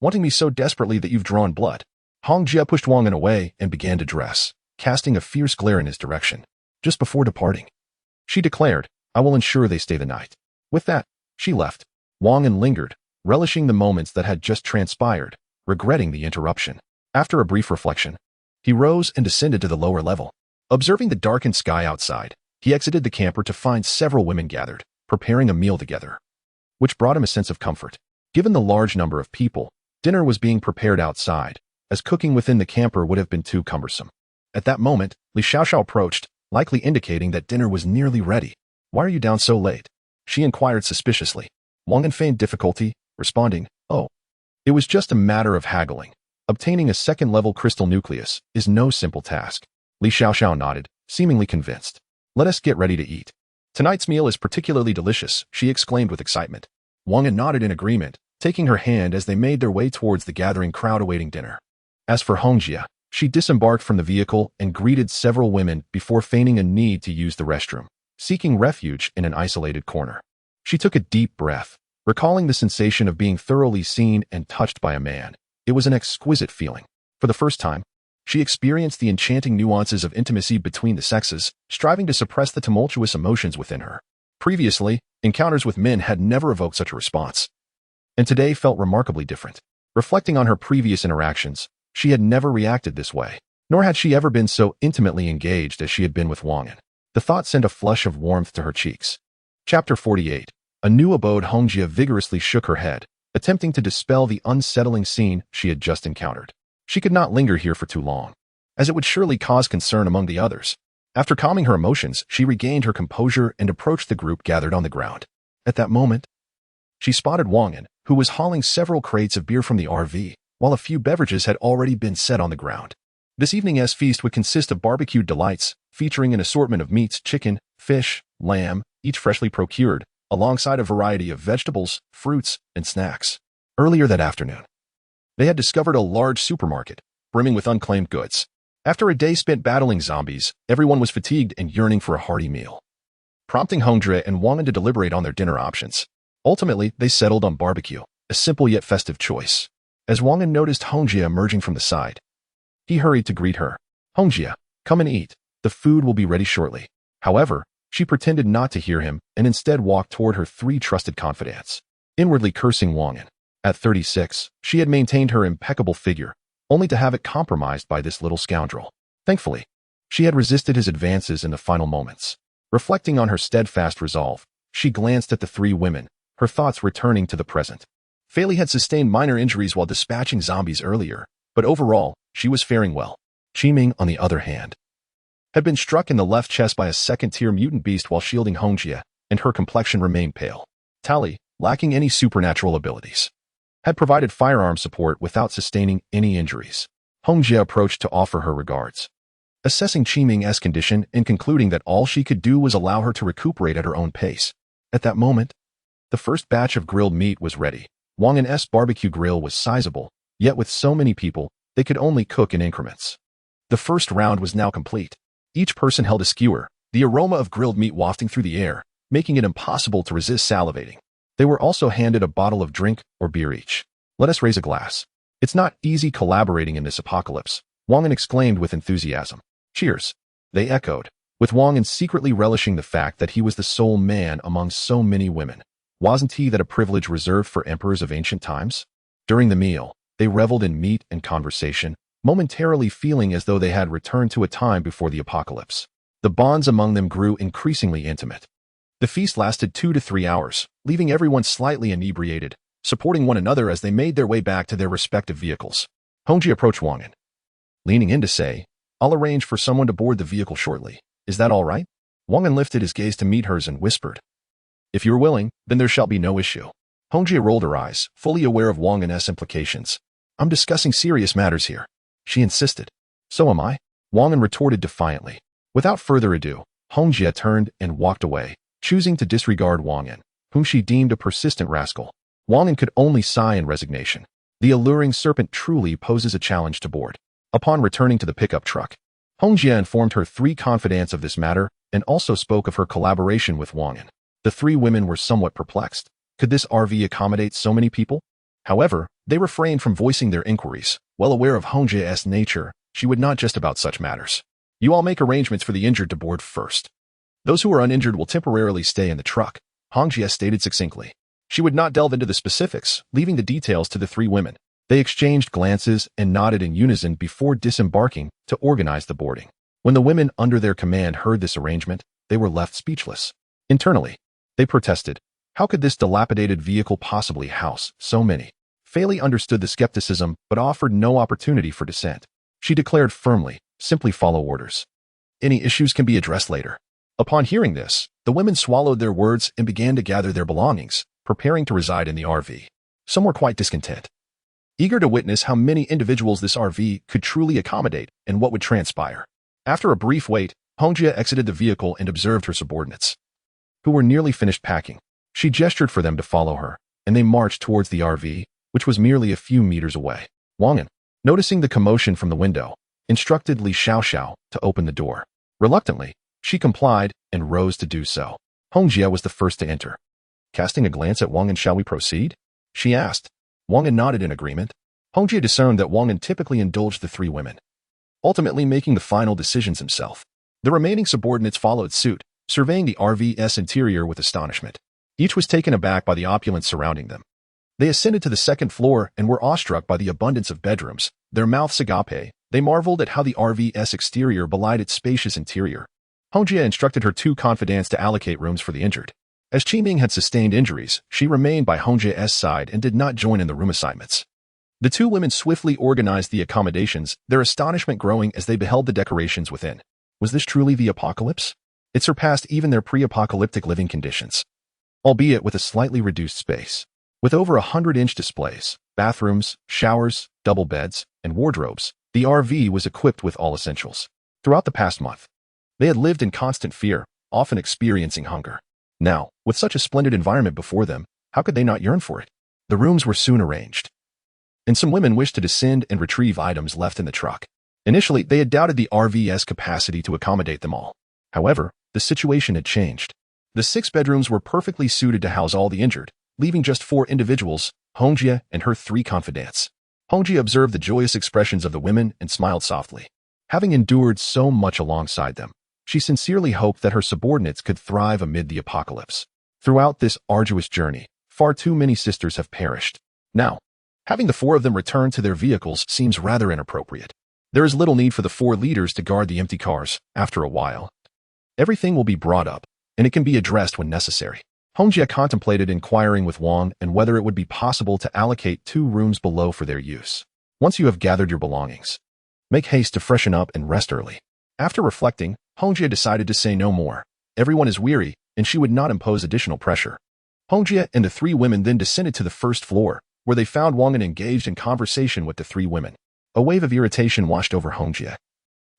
wanting me so desperately that you've drawn blood." Hong Jie pushed Wang An away and began to dress, casting a fierce glare in his direction. Just before departing, she declared, "I will ensure they stay the night." With that, she left. Wang An lingered, relishing the moments that had just transpired, regretting the interruption. After a brief reflection, he rose and descended to the lower level. Observing the darkened sky outside, he exited the camper to find several women gathered, preparing a meal together, which brought him a sense of comfort. Given the large number of people, dinner was being prepared outside, as cooking within the camper would have been too cumbersome. At that moment, Li Xiaoxiao approached, likely indicating that dinner was nearly ready. "Why are you down so late?" she inquired suspiciously. Wang An feigned difficulty, responding, "Oh, it was just a matter of haggling. Obtaining a second-level crystal nucleus is no simple task." Li Xiaoxiao nodded, seemingly convinced. "Let us get ready to eat. Tonight's meal is particularly delicious," she exclaimed with excitement. Wang An nodded in agreement, taking her hand as they made their way towards the gathering crowd awaiting dinner. As for Hong Jie, she disembarked from the vehicle and greeted several women before feigning a need to use the restroom, seeking refuge in an isolated corner. She took a deep breath, recalling the sensation of being thoroughly seen and touched by a man. It was an exquisite feeling. For the first time, she experienced the enchanting nuances of intimacy between the sexes, striving to suppress the tumultuous emotions within her. Previously, encounters with men had never evoked such a response, and today felt remarkably different. Reflecting on her previous interactions, she had never reacted this way, nor had she ever been so intimately engaged as she had been with Wang An. The thought sent a flush of warmth to her cheeks. Chapter 48. A new abode. Hong Jie vigorously shook her head, attempting to dispel the unsettling scene she had just encountered. She could not linger here for too long, as it would surely cause concern among the others. After calming her emotions, she regained her composure and approached the group gathered on the ground. At that moment, she spotted Wang An, who was hauling several crates of beer from the RV, while a few beverages had already been set on the ground. This evening's feast would consist of barbecued delights, featuring an assortment of meats, chicken, fish, lamb, each freshly procured, alongside a variety of vegetables, fruits, and snacks. Earlier that afternoon, they had discovered a large supermarket, brimming with unclaimed goods. After a day spent battling zombies, everyone was fatigued and yearning for a hearty meal, prompting Hong Jie and Wang An to deliberate on their dinner options. Ultimately, they settled on barbecue, a simple yet festive choice. As Wang An noticed Hong Jie emerging from the side, he hurried to greet her. "Hong Jie, come and eat. The food will be ready shortly." However, she pretended not to hear him and instead walked toward her three trusted confidants, inwardly cursing Wang An. At 36, she had maintained her impeccable figure, only to have it compromised by this little scoundrel. Thankfully, she had resisted his advances in the final moments. Reflecting on her steadfast resolve, she glanced at the three women, her thoughts returning to the present. Fei had sustained minor injuries while dispatching zombies earlier, but overall, she was faring well. Qiming, on the other hand, had been struck in the left chest by a second-tier mutant beast while shielding Hong Jie, and her complexion remained pale. Tali, lacking any supernatural abilities, had provided firearm support without sustaining any injuries. Hong Jie approached to offer her regards, assessing Qiming's condition and concluding that all she could do was allow her to recuperate at her own pace. At that moment, the first batch of grilled meat was ready. Wang An's barbecue grill was sizable, yet with so many people, they could only cook in increments. The first round was now complete. Each person held a skewer, the aroma of grilled meat wafting through the air, making it impossible to resist salivating. They were also handed a bottle of drink or beer each. Let us raise a glass. It's not easy collaborating in this apocalypse, Wang An exclaimed with enthusiasm. Cheers. They echoed, with Wang An secretly relishing the fact that he was the sole man among so many women. Wasn't he that a privilege reserved for emperors of ancient times? During the meal, they reveled in meat and conversation, momentarily feeling as though they had returned to a time before the apocalypse. The bonds among them grew increasingly intimate. The feast lasted 2 to 3 hours, leaving everyone slightly inebriated, supporting one another as they made their way back to their respective vehicles. Hongji approached Wang An, leaning in to say, I'll arrange for someone to board the vehicle shortly. Is that all right? Wang An lifted his gaze to meet hers and whispered, If you're willing, then there shall be no issue. Hongji rolled her eyes, fully aware of Wang An's implications. I'm discussing serious matters here. She insisted. So am I, Wang An retorted defiantly. Without further ado, Hongji turned and walked away, choosing to disregard Wang An, whom she deemed a persistent rascal. Wang An could only sigh in resignation. The alluring serpent truly poses a challenge to board. Upon returning to the pickup truck, Hongji informed her 3 confidants of this matter and also spoke of her collaboration with Wang An. The 3 women were somewhat perplexed. Could this RV accommodate so many people? However, they refrained from voicing their inquiries. Well aware of Hongji's nature, she would not just about such matters. You all make arrangements for the injured to board first. Those who are uninjured will temporarily stay in the truck, Hongji stated succinctly. She would not delve into the specifics, leaving the details to the 3 women. They exchanged glances and nodded in unison before disembarking to organize the boarding. When the women under their command heard this arrangement, they were left speechless. Internally, they protested. How could this dilapidated vehicle possibly house so many? Faye understood the skepticism but offered no opportunity for dissent. She declared firmly, simply follow orders. Any issues can be addressed later. Upon hearing this, the women swallowed their words and began to gather their belongings, preparing to reside in the RV. Some were quite discontent, eager to witness how many individuals this RV could truly accommodate and what would transpire. After a brief wait, Hongji exited the vehicle and observed her subordinates, who were nearly finished packing. She gestured for them to follow her, and they marched towards the RV, which was merely a few meters away. Wang An, noticing the commotion from the window, instructed Li Xiaoxiao to open the door. Reluctantly, she complied and rose to do so. Hongji was the first to enter. Casting a glance at Wang An, shall we proceed? She asked. Wang An nodded in agreement. Hongji discerned that Wang An typically indulged the 3 women, ultimately making the final decisions himself. The remaining subordinates followed suit, surveying the RV's interior with astonishment. Each was taken aback by the opulence surrounding them. They ascended to the 2nd floor and were awestruck by the abundance of bedrooms. Their mouths agape, they marveled at how the RV's exterior belied its spacious interior. Hongji instructed her 2 confidants to allocate rooms for the injured. As Qiming had sustained injuries, she remained by Hongji's side and did not join in the room assignments. The 2 women swiftly organized the accommodations, their astonishment growing as they beheld the decorations within. Was this truly the apocalypse? It surpassed even their pre-apocalyptic living conditions, albeit with a slightly reduced space. With over 100-inch displays, bathrooms, showers, double beds, and wardrobes, the RV was equipped with all essentials. Throughout the past month, they had lived in constant fear, often experiencing hunger. Now, with such a splendid environment before them, how could they not yearn for it? The rooms were soon arranged, and some women wished to descend and retrieve items left in the truck. Initially, they had doubted the RV's capacity to accommodate them all. However, the situation had changed. The 6 bedrooms were perfectly suited to house all the injured, leaving just 4 individuals, Hongji and her 3 confidants. Hongji observed the joyous expressions of the women and smiled softly. Having endured so much alongside them, she sincerely hoped that her subordinates could thrive amid the apocalypse. Throughout this arduous journey, far too many sisters have perished. Now, having the 4 of them return to their vehicles seems rather inappropriate. There is little need for the 4 leaders to guard the empty cars. After a while, everything will be brought up, and it can be addressed when necessary. Hongji contemplated inquiring with Wang and whether it would be possible to allocate 2 rooms below for their use. Once you have gathered your belongings, make haste to freshen up and rest early. After reflecting, Hongji decided to say no more. Everyone is weary, and she would not impose additional pressure. Hongji and the 3 women then descended to the 1st floor, where they found Wang An engaged in conversation with the 3 women. A wave of irritation washed over Hongji.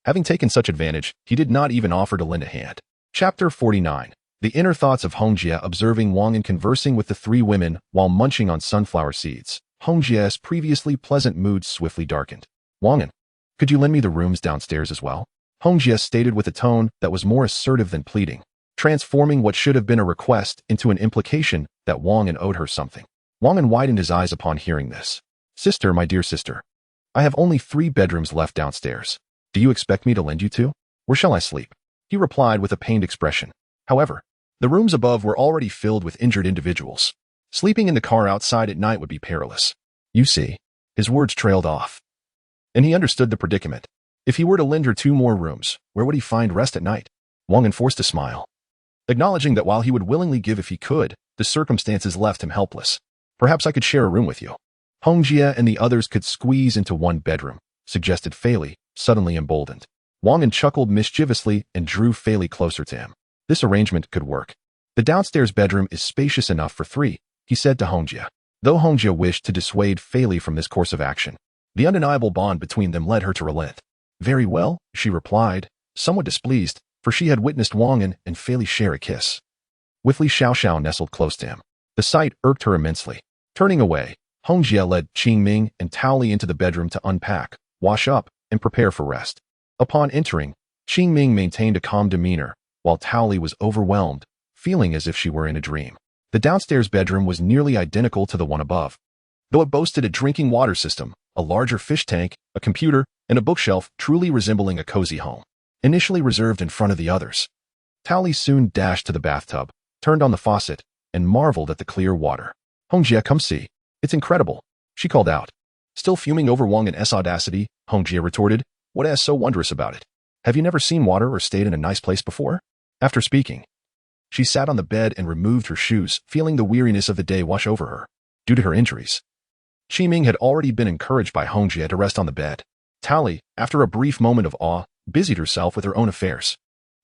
Having taken such advantage, he did not even offer to lend a hand. Chapter 49. The inner thoughts of Hongji observing Wang An conversing with the 3 women while munching on sunflower seeds. Hongji's previously pleasant mood swiftly darkened. Wang An, could you lend me the rooms downstairs as well? Hongji stated with a tone that was more assertive than pleading, transforming what should have been a request into an implication that Wang An owed her something. Wang An widened his eyes upon hearing this. Sister, my dear sister, I have only 3 bedrooms left downstairs. Do you expect me to lend you 2? Where shall I sleep? He replied with a pained expression. However, the rooms above were already filled with injured individuals. Sleeping in the car outside at night would be perilous. You see, his words trailed off. And he understood the predicament. If he were to lend her 2 more rooms, where would he find rest at night? Wang An forced a smile, acknowledging that while he would willingly give if he could, the circumstances left him helpless. Perhaps I could share a room with you. Hongjie and the others could squeeze into 1 bedroom, suggested Fei Li, suddenly emboldened. Wang An chuckled mischievously and drew Fei Li closer to him. This arrangement could work. The downstairs bedroom is spacious enough for 3, he said to Hongjie. Though Hongjie wished to dissuade Fei Li from this course of action, the undeniable bond between them led her to relent. Very well, she replied, somewhat displeased, for she had witnessed Wang An and Fei Li share a kiss. With Li Xiaoxiao nestled close to him. The sight irked her immensely. Turning away, Hongjie led Qingming and Tao Li into the bedroom to unpack, wash up, and prepare for rest. Upon entering, Qingming maintained a calm demeanor, while Tao Li was overwhelmed, feeling as if she were in a dream. The downstairs bedroom was nearly identical to the one above. Though it boasted a drinking water system, a larger fish tank, a computer, and a bookshelf truly resembling a cozy home, initially reserved in front of the others. Tao Li soon dashed to the bathtub, turned on the faucet, and marveled at the clear water. Hongjie, come see. It's incredible, she called out. Still fuming over Wang An's audacity, Hongjie retorted, what is so wondrous about it? Have you never seen water or stayed in a nice place before? After speaking, she sat on the bed and removed her shoes, feeling the weariness of the day wash over her. Due to her injuries, Qiming had already been encouraged by Hongjie to rest on the bed. Tao Li, after a brief moment of awe, busied herself with her own affairs.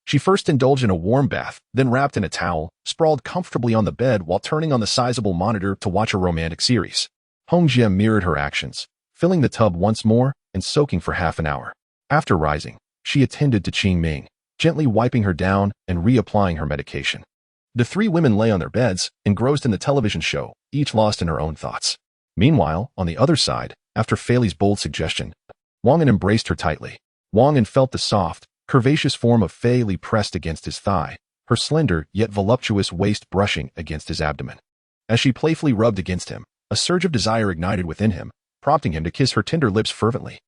She first indulged in a warm bath, then wrapped in a towel, sprawled comfortably on the bed while turning on the sizable monitor to watch a romantic series. Hongjie mirrored her actions, filling the tub once more and soaking for half an hour. After rising, she attended to Qingming, gently wiping her down and reapplying her medication. The 3 women lay on their beds, engrossed in the television show, each lost in her own thoughts. Meanwhile, on the other side, after Fei Li's bold suggestion, Wang An embraced her tightly. Wang An felt the soft, curvaceous form of Fei Li pressed against his thigh, her slender yet voluptuous waist brushing against his abdomen. As she playfully rubbed against him, a surge of desire ignited within him, prompting him to kiss her tender lips fervently.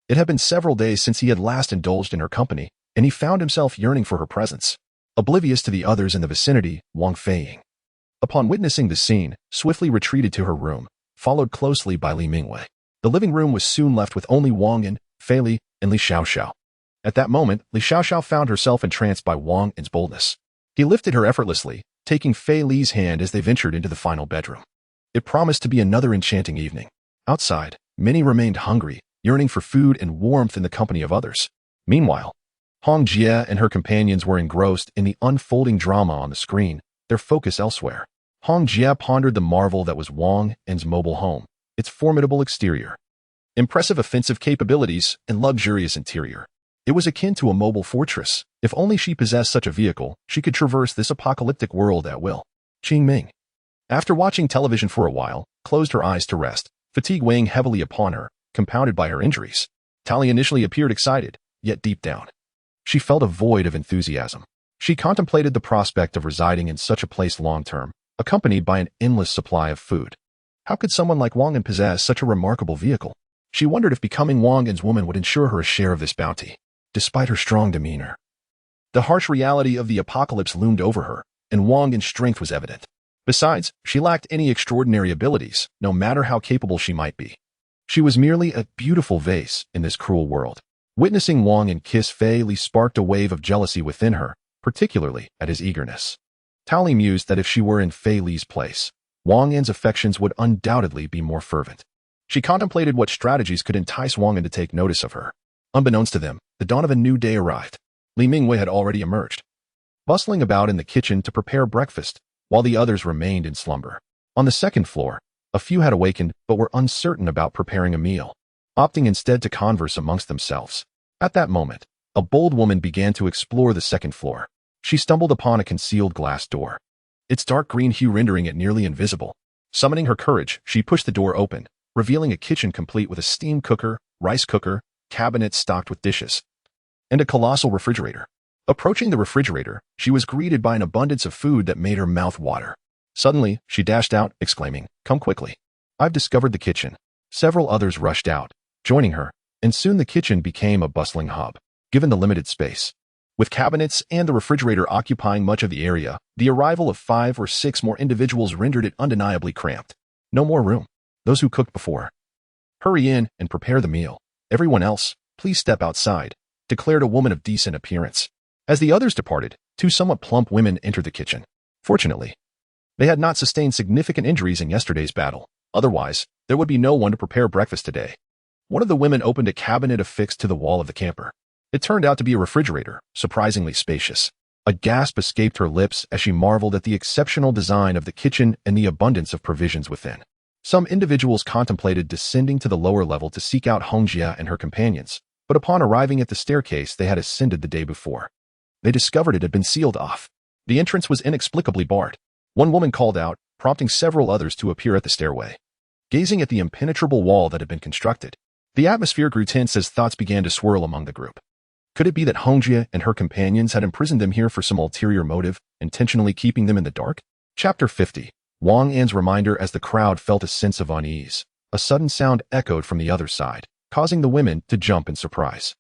It had been several days since he had last indulged in her company, and he found himself yearning for her presence. Oblivious to the others in the vicinity, Wang Feiying, upon witnessing the scene, swiftly retreated to her room, followed closely by Li Mingwei. The living room was soon left with only Wang An, Fei Li, and Li Xiaoxiao. At that moment, Li Xiaoxiao found herself entranced by Wang An's boldness. He lifted her effortlessly, taking Fei Li's hand as they ventured into the final bedroom. It promised to be another enchanting evening. Outside, many remained hungry, yearning for food and warmth in the company of others. Meanwhile, Hongjie and her companions were engrossed in the unfolding drama on the screen, their focus elsewhere. Hongjie pondered the marvel that was Wang An's mobile home, its formidable exterior, impressive offensive capabilities, and luxurious interior. It was akin to a mobile fortress. If only she possessed such a vehicle, she could traverse this apocalyptic world at will. Qingming, after watching television for a while, closed her eyes to rest, fatigue weighing heavily upon her, compounded by her injuries. Tao Li initially appeared excited, yet deep down, she felt a void of enthusiasm. She contemplated the prospect of residing in such a place long-term, accompanied by an endless supply of food. How could someone like Wang An possess such a remarkable vehicle? She wondered if becoming Wang An's woman would ensure her a share of this bounty. Despite her strong demeanor, the harsh reality of the apocalypse loomed over her, and Wang An's strength was evident. Besides, she lacked any extraordinary abilities, no matter how capable she might be. She was merely a beautiful vase in this cruel world. Witnessing Wang An kiss Fei Li sparked a wave of jealousy within her, particularly at his eagerness. Tao Li mused that if she were in Fei Li's place, Wang An's affections would undoubtedly be more fervent. She contemplated what strategies could entice Wang An to take notice of her. Unbeknownst to them, the dawn of a new day arrived. Li Mingwei had already emerged, bustling about in the kitchen to prepare breakfast, while the others remained in slumber. On the second floor, a few had awakened but were uncertain about preparing a meal, opting instead to converse amongst themselves. At that moment, a bold woman began to explore the second floor. She stumbled upon a concealed glass door, its dark green hue rendering it nearly invisible. Summoning her courage, she pushed the door open, revealing a kitchen complete with a steam cooker, rice cooker, cabinet stocked with dishes, and a colossal refrigerator. Approaching the refrigerator, she was greeted by an abundance of food that made her mouth water. Suddenly, she dashed out, exclaiming, "Come quickly. I've discovered the kitchen." Several others rushed out, joining her, and soon the kitchen became a bustling hub, given the limited space. With cabinets and the refrigerator occupying much of the area, the arrival of 5 or 6 more individuals rendered it undeniably cramped. No more room. Those who cooked before, hurry in and prepare the meal. Everyone else, please step outside, declared a woman of decent appearance. As the others departed, 2 somewhat plump women entered the kitchen. Fortunately, they had not sustained significant injuries in yesterday's battle. Otherwise, there would be no one to prepare breakfast today. One of the women opened a cabinet affixed to the wall of the camper. It turned out to be a refrigerator, surprisingly spacious. A gasp escaped her lips as she marveled at the exceptional design of the kitchen and the abundance of provisions within. Some individuals contemplated descending to the lower level to seek out Hongjia and her companions, but upon arriving at the staircase they had ascended the day before, they discovered it had been sealed off. The entrance was inexplicably barred. One woman called out, prompting several others to appear at the stairway. Gazing at the impenetrable wall that had been constructed, the atmosphere grew tense as thoughts began to swirl among the group. Could it be that Hongjia and her companions had imprisoned them here for some ulterior motive, intentionally keeping them in the dark? Chapter 50. Wang An's reminder. As the crowd felt a sense of unease, a sudden sound echoed from the other side, causing the women to jump in surprise.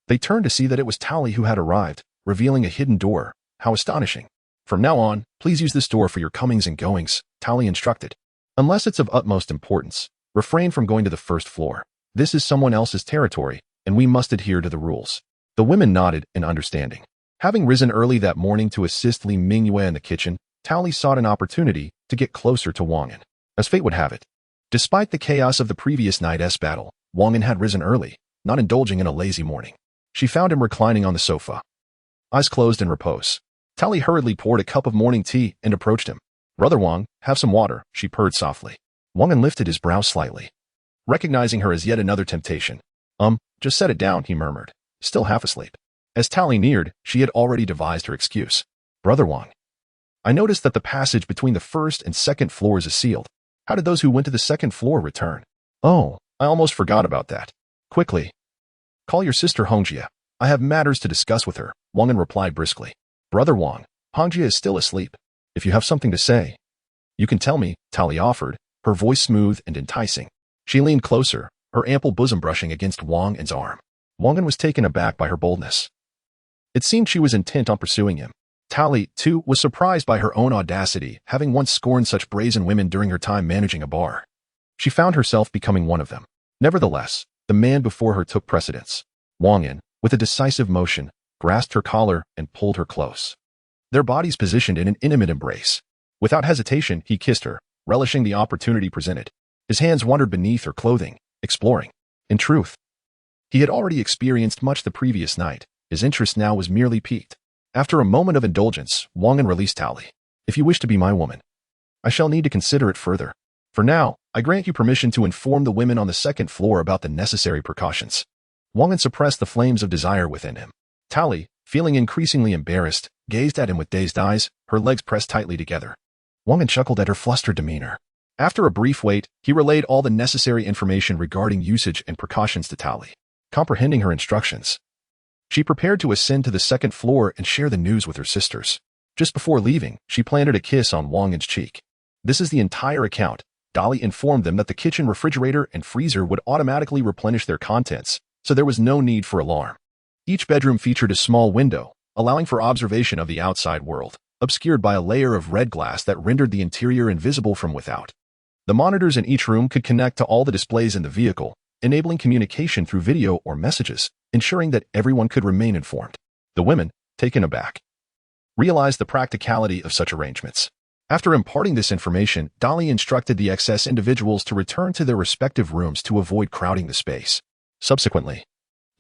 They turned to see that it was Tali who had arrived, revealing a hidden door. How astonishing. From now on, please use this door for your comings and goings, Tali instructed. Unless it's of utmost importance, refrain from going to the first floor. This is someone else's territory, and we must adhere to the rules. The women nodded in understanding. Having risen early that morning to assist Li Mingyue in the kitchen, Tali sought an opportunity to get closer to Wang An. As fate would have it, despite the chaos of the previous night's battle, Wang An had risen early, not indulging in a lazy morning. She found him reclining on the sofa, eyes closed in repose. Tali hurriedly poured a cup of morning tea and approached him. "Brother Wang, have some water," she purred softly. Wang An lifted his brows slightly, recognizing her as yet another temptation. Just set it down," he murmured, still half asleep. As Tali neared, she had already devised her excuse. "Brother Wang, I noticed that the passage between the first and second floors is sealed. How did those who went to the second floor return?" "Oh, I almost forgot about that. Quickly, call your sister Hongjia. I have matters to discuss with her," Wang An replied briskly. "Brother Wang, Hongjia is still asleep. If you have something to say, you can tell me," Tali offered, her voice smooth and enticing. She leaned closer, her ample bosom brushing against Wang An's arm. Wang An was taken aback by her boldness. It seemed she was intent on pursuing him. Tali, too, was surprised by her own audacity, having once scorned such brazen women during her time managing a bar. She found herself becoming one of them. Nevertheless, the man before her took precedence. Wang An, with a decisive motion, grasped her collar and pulled her close. Their bodies positioned in an intimate embrace. Without hesitation, he kissed her, relishing the opportunity presented. His hands wandered beneath her clothing, exploring. In truth, he had already experienced much the previous night. His interest now was merely piqued. After a moment of indulgence, Wang An released Tali. "If you wish to be my woman, I shall need to consider it further. For now, I grant you permission to inform the women on the second floor about the necessary precautions." Wang An suppressed the flames of desire within him. Tali, feeling increasingly embarrassed, gazed at him with dazed eyes, her legs pressed tightly together. Wang An chuckled at her flustered demeanor. After a brief wait, he relayed all the necessary information regarding usage and precautions to Tali. Comprehending her instructions, she prepared to ascend to the second floor and share the news with her sisters. Just before leaving, she planted a kiss on Wang An's cheek. This is the entire account. Tali informed them that the kitchen refrigerator and freezer would automatically replenish their contents, so there was no need for alarm. Each bedroom featured a small window, allowing for observation of the outside world, obscured by a layer of red glass that rendered the interior invisible from without. The monitors in each room could connect to all the displays in the vehicle, enabling communication through video or messages, ensuring that everyone could remain informed. The women, taken aback, realized the practicality of such arrangements. After imparting this information, Tali instructed the excess individuals to return to their respective rooms to avoid crowding the space. Subsequently,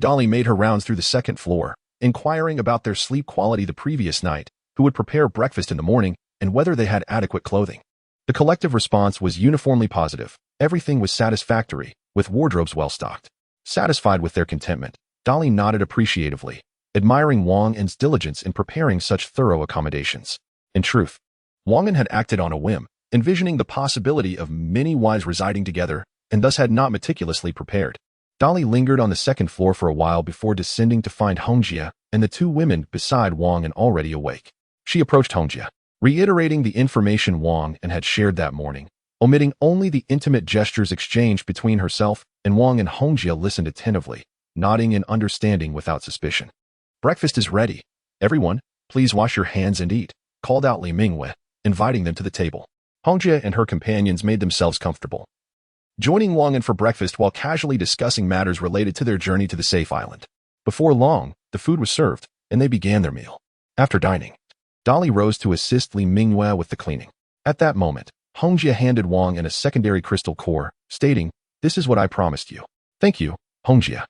Tali made her rounds through the second floor, inquiring about their sleep quality the previous night, who would prepare breakfast in the morning, and whether they had adequate clothing. The collective response was uniformly positive. Everything was satisfactory, with wardrobes well stocked. Satisfied with their contentment, Tali nodded appreciatively, admiring Wang An's diligence in preparing such thorough accommodations. In truth, Wang An had acted on a whim, envisioning the possibility of many wives residing together, and thus had not meticulously prepared. Tali lingered on the second floor for a while before descending to find Hongjia and the 2 women beside Wang An already awake. She approached Hongjia, reiterating the information Wang An had shared that morning, Omitting only the intimate gestures exchanged between herself and Wang and Hongjia listened attentively, nodding and understanding without suspicion. "Breakfast is ready. Everyone, please wash your hands and eat," called out Li Mingwei, inviting them to the table. Hongjia and her companions made themselves comfortable, joining Wang An for breakfast while casually discussing matters related to their journey to the safe island. Before long, the food was served, and they began their meal. After dining, Dolly rose to assist Li Mingwei with the cleaning. At that moment, Hongjia handed Wang An a secondary crystal core, stating, "This is what I promised you." "Thank you, Hongjia.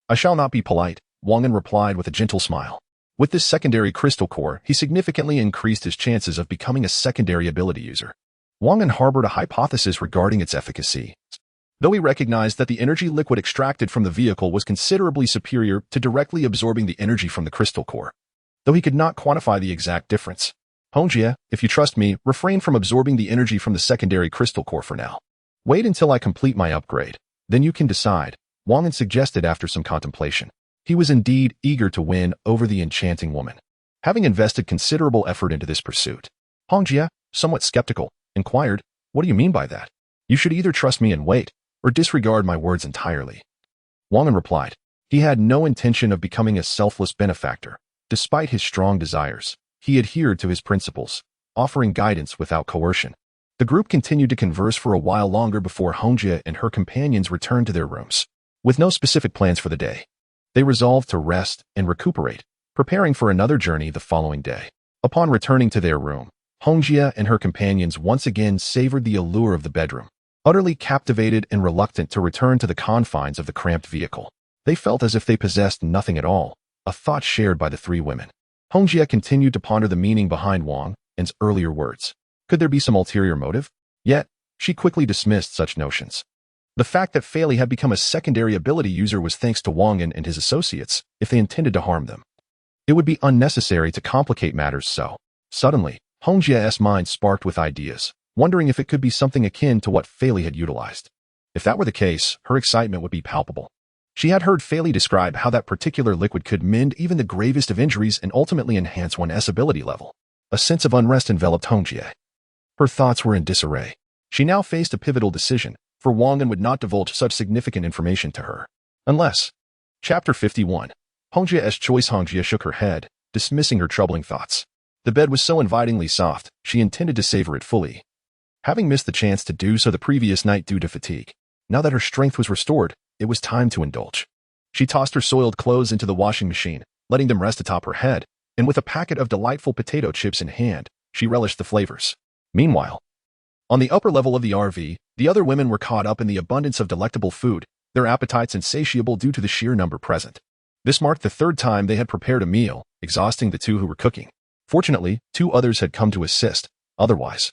I shall not be polite," Wang An replied with a gentle smile. With this secondary crystal core, he significantly increased his chances of becoming a secondary ability user. Wang An harbored a hypothesis regarding its efficacy, though he recognized that the energy liquid extracted from the vehicle was considerably superior to directly absorbing the energy from the crystal core, though he could not quantify the exact difference. "Hongjia, if you trust me, refrain from absorbing the energy from the secondary crystal core for now. Wait until I complete my upgrade, then you can decide," Wang An suggested after some contemplation. He was indeed eager to win over the enchanting woman, having invested considerable effort into this pursuit. Hongjia, somewhat skeptical, inquired, "What do you mean by that? You should either trust me and wait, or disregard my words entirely." Wang An replied, he had no intention of becoming a selfless benefactor. Despite his strong desires, he adhered to his principles, offering guidance without coercion. The group continued to converse for a while longer before Hongjia and her companions returned to their rooms. With no specific plans for the day, they resolved to rest and recuperate, preparing for another journey the following day. Upon returning to their room, Hongjia and her companions once again savored the allure of the bedroom. Utterly captivated and reluctant to return to the confines of the cramped vehicle, they felt as if they possessed nothing at all, a thought shared by the three women. Hongjia continued to ponder the meaning behind Wang An's earlier words. Could there be some ulterior motive? Yet, she quickly dismissed such notions. The fact that Fei Li had become a secondary ability user was thanks to Wang An and his associates. If they intended to harm them, it would be unnecessary to complicate matters so. Suddenly, Hongjia's mind sparked with ideas, wondering if it could be something akin to what Fei Li had utilized. If that were the case, her excitement would be palpable. She had heard Fei Li describe how that particular liquid could mend even the gravest of injuries and ultimately enhance one's ability level. A sense of unrest enveloped Hongjia. Her thoughts were in disarray. She now faced a pivotal decision, for Wang An would not divulge such significant information to her. Unless. Chapter 51. Hongjia's choice. Hongjia shook her head, dismissing her troubling thoughts. The bed was so invitingly soft, she intended to savor it fully. Having missed the chance to do so the previous night due to fatigue, now that her strength was restored, it was time to indulge. She tossed her soiled clothes into the washing machine, letting them rest atop her head, and with a packet of delightful potato chips in hand, she relished the flavors. Meanwhile, on the upper level of the RV, the other women were caught up in the abundance of delectable food, their appetites insatiable due to the sheer number present. This marked the third time they had prepared a meal, exhausting the two who were cooking. Fortunately, two others had come to assist, otherwise,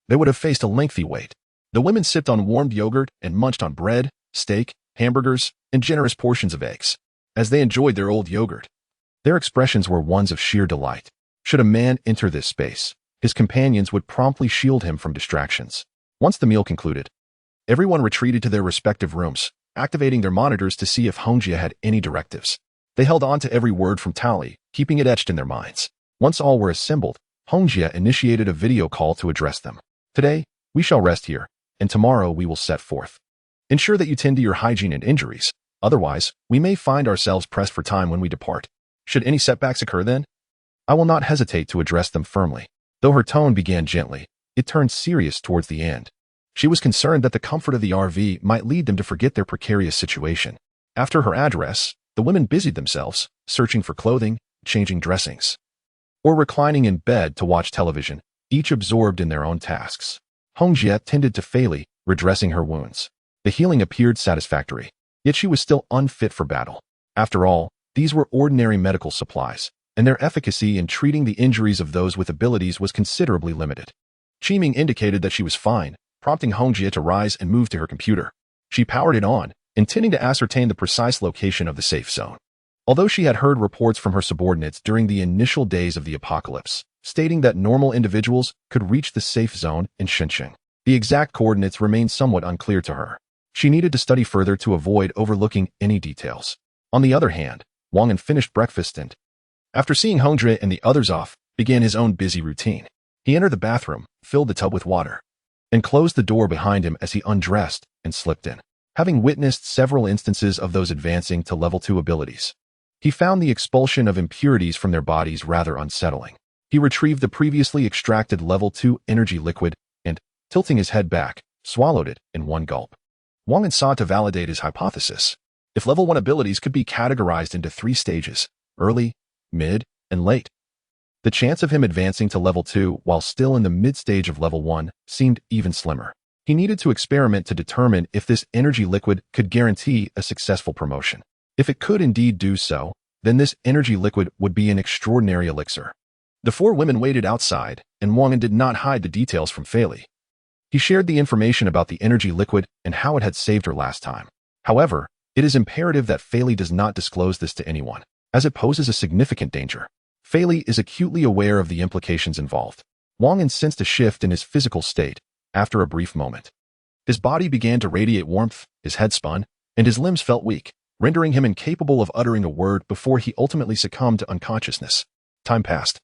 they would have faced a lengthy wait. The women sipped on warmed yogurt and munched on bread, steak, hamburgers, and generous portions of eggs. As they enjoyed their old yogurt, their expressions were ones of sheer delight. Should a man enter this space, his companions would promptly shield him from distractions. Once the meal concluded, everyone retreated to their respective rooms, activating their monitors to see if Hongjia had any directives. They held on to every word from Tali, keeping it etched in their minds. Once all were assembled, Hongjia initiated a video call to address them. Today, we shall rest here, and tomorrow we will set forth. Ensure that you tend to your hygiene and injuries, otherwise, we may find ourselves pressed for time when we depart. Should any setbacks occur then, I will not hesitate to address them firmly. Though her tone began gently, it turned serious towards the end. She was concerned that the comfort of the RV might lead them to forget their precarious situation. After her address, the women busied themselves, searching for clothing, changing dressings, or reclining in bed to watch television, each absorbed in their own tasks. Hongjia tended to Fei Li, redressing her wounds. The healing appeared satisfactory, yet she was still unfit for battle. After all, these were ordinary medical supplies, and their efficacy in treating the injuries of those with abilities was considerably limited. Qiming indicated that she was fine, prompting Hongjia to rise and move to her computer. She powered it on, intending to ascertain the precise location of the safe zone. Although she had heard reports from her subordinates during the initial days of the apocalypse, stating that normal individuals could reach the safe zone in Shenzhen, the exact coordinates remained somewhat unclear to her. She needed to study further to avoid overlooking any details. On the other hand, Wang An finished breakfast and, after seeing Hongjia and the others off, began his own busy routine. He entered the bathroom, filled the tub with water, and closed the door behind him as he undressed and slipped in. Having witnessed several instances of those advancing to level 2 abilities, he found the expulsion of impurities from their bodies rather unsettling. He retrieved the previously extracted level 2 energy liquid and, tilting his head back, swallowed it in one gulp. Wang An sought to validate his hypothesis. If level 1 abilities could be categorized into 3 stages, early, mid, and late, the chance of him advancing to level 2 while still in the mid-stage of level 1 seemed even slimmer. He needed to experiment to determine if this energy liquid could guarantee a successful promotion. If it could indeed do so, then this energy liquid would be an extraordinary elixir. The 4 women waited outside, and Wang An did not hide the details from Fei Li. He shared the information about the energy liquid and how it had saved her last time. However, it is imperative that Fei Li does not disclose this to anyone, as it poses a significant danger. Fei Li is acutely aware of the implications involved. Wang An sensed a shift in his physical state after a brief moment. His body began to radiate warmth, his head spun, and his limbs felt weak, rendering him incapable of uttering a word before he ultimately succumbed to unconsciousness. Time passed,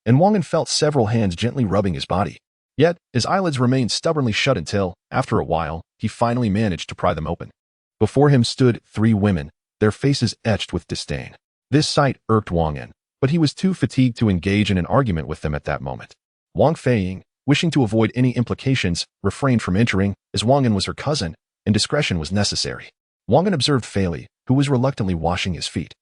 and Wang An felt several hands gently rubbing his body. Yet, his eyelids remained stubbornly shut until, after a while, he finally managed to pry them open. Before him stood 3 women, their faces etched with disdain. This sight irked Wang An, but he was too fatigued to engage in an argument with them at that moment. Wang Feiying, wishing to avoid any implications, refrained from entering, as Wang An was her cousin, and discretion was necessary. Wang An observed Fei Li, who was reluctantly washing his feet,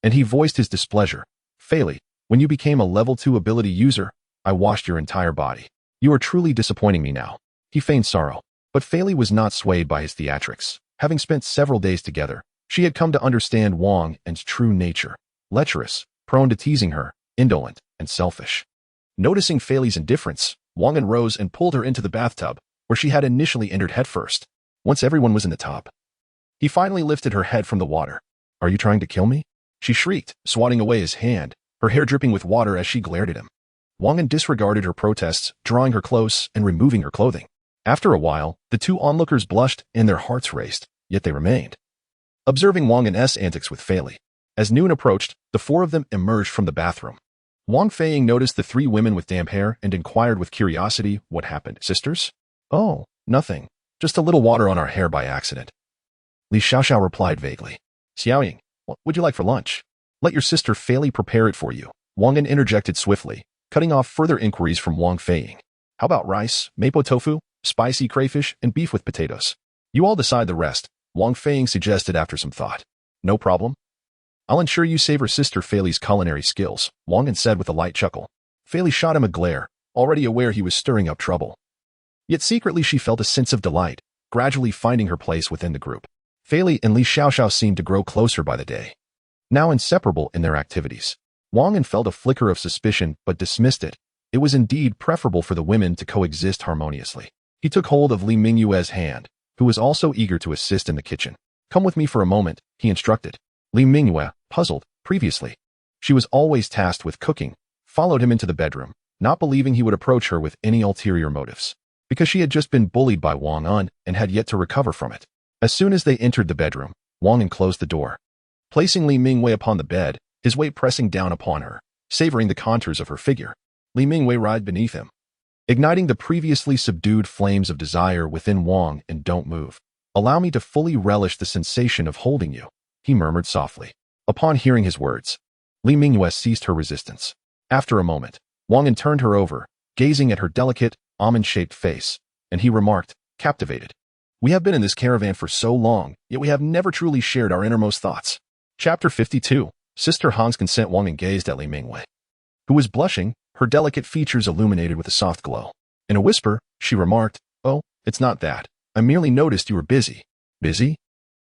and he voiced his displeasure. Fei Li, when you became a level 2 ability user, I washed your entire body. You are truly disappointing me now. He feigned sorrow, but Fei Li was not swayed by his theatrics. Having spent several days together, she had come to understand Wang An's true nature: lecherous, prone to teasing her, indolent, and selfish. Noticing Fei Li's indifference, Wang An rose and pulled her into the bathtub, where she had initially entered headfirst. Once everyone was in the tub, he finally lifted her head from the water. Are you trying to kill me? She shrieked, swatting away his hand, her hair dripping with water as she glared at him. Wang An disregarded her protests, drawing her close and removing her clothing. After a while, the 2 onlookers blushed and their hearts raced, yet they remained, observing Wang An's antics with Fei Li. As noon approached, the 4 of them emerged from the bathroom. Wang Feiying noticed the 3 women with damp hair and inquired with curiosity, what happened, sisters? Oh, nothing. Just a little water on our hair by accident. Li Xiaoxiao replied vaguely. Xiaoying, what would you like for lunch? Let your sister Fei Li prepare it for you. Wang An interjected swiftly, cutting off further inquiries from Wang Feiying. How about rice, mapo tofu, spicy crayfish, and beef with potatoes? You all decide the rest, Wang Feiying suggested after some thought. No problem. I'll ensure you savor sister Fei Li's culinary skills, Wang An said with a light chuckle. Fei Li shot him a glare, already aware he was stirring up trouble. Yet secretly she felt a sense of delight, gradually finding her place within the group. Fei Li and Li Xiaoxiao seemed to grow closer by the day, now inseparable in their activities. Wang An felt a flicker of suspicion but dismissed it. It was indeed preferable for the women to coexist harmoniously. He took hold of Li Mingyue's hand, who was also eager to assist in the kitchen. Come with me for a moment, he instructed. Li Mingyue, puzzled, previously, she was always tasked with cooking, followed him into the bedroom, not believing he would approach her with any ulterior motives, because she had just been bullied by Wang An and had yet to recover from it. As soon as they entered the bedroom, Wang An closed the door, placing Li Mingyue upon the bed, his weight pressing down upon her, savoring the contours of her figure. Li Mingyue writhed beneath him, igniting the previously subdued flames of desire within Wang An. Don't move. Allow me to fully relish the sensation of holding you, he murmured softly. Upon hearing his words, Li Mingyue ceased her resistance. After a moment, Wang An turned her over, gazing at her delicate, almond-shaped face, and he remarked, captivated. We have been in this caravan for so long, yet we have never truly shared our innermost thoughts. Chapter 52. Sister Han's consent. Wang An gazed at Li Mingyue, who was blushing, her delicate features illuminated with a soft glow. In a whisper, she remarked, Oh, it's not that. I merely noticed you were busy. Busy?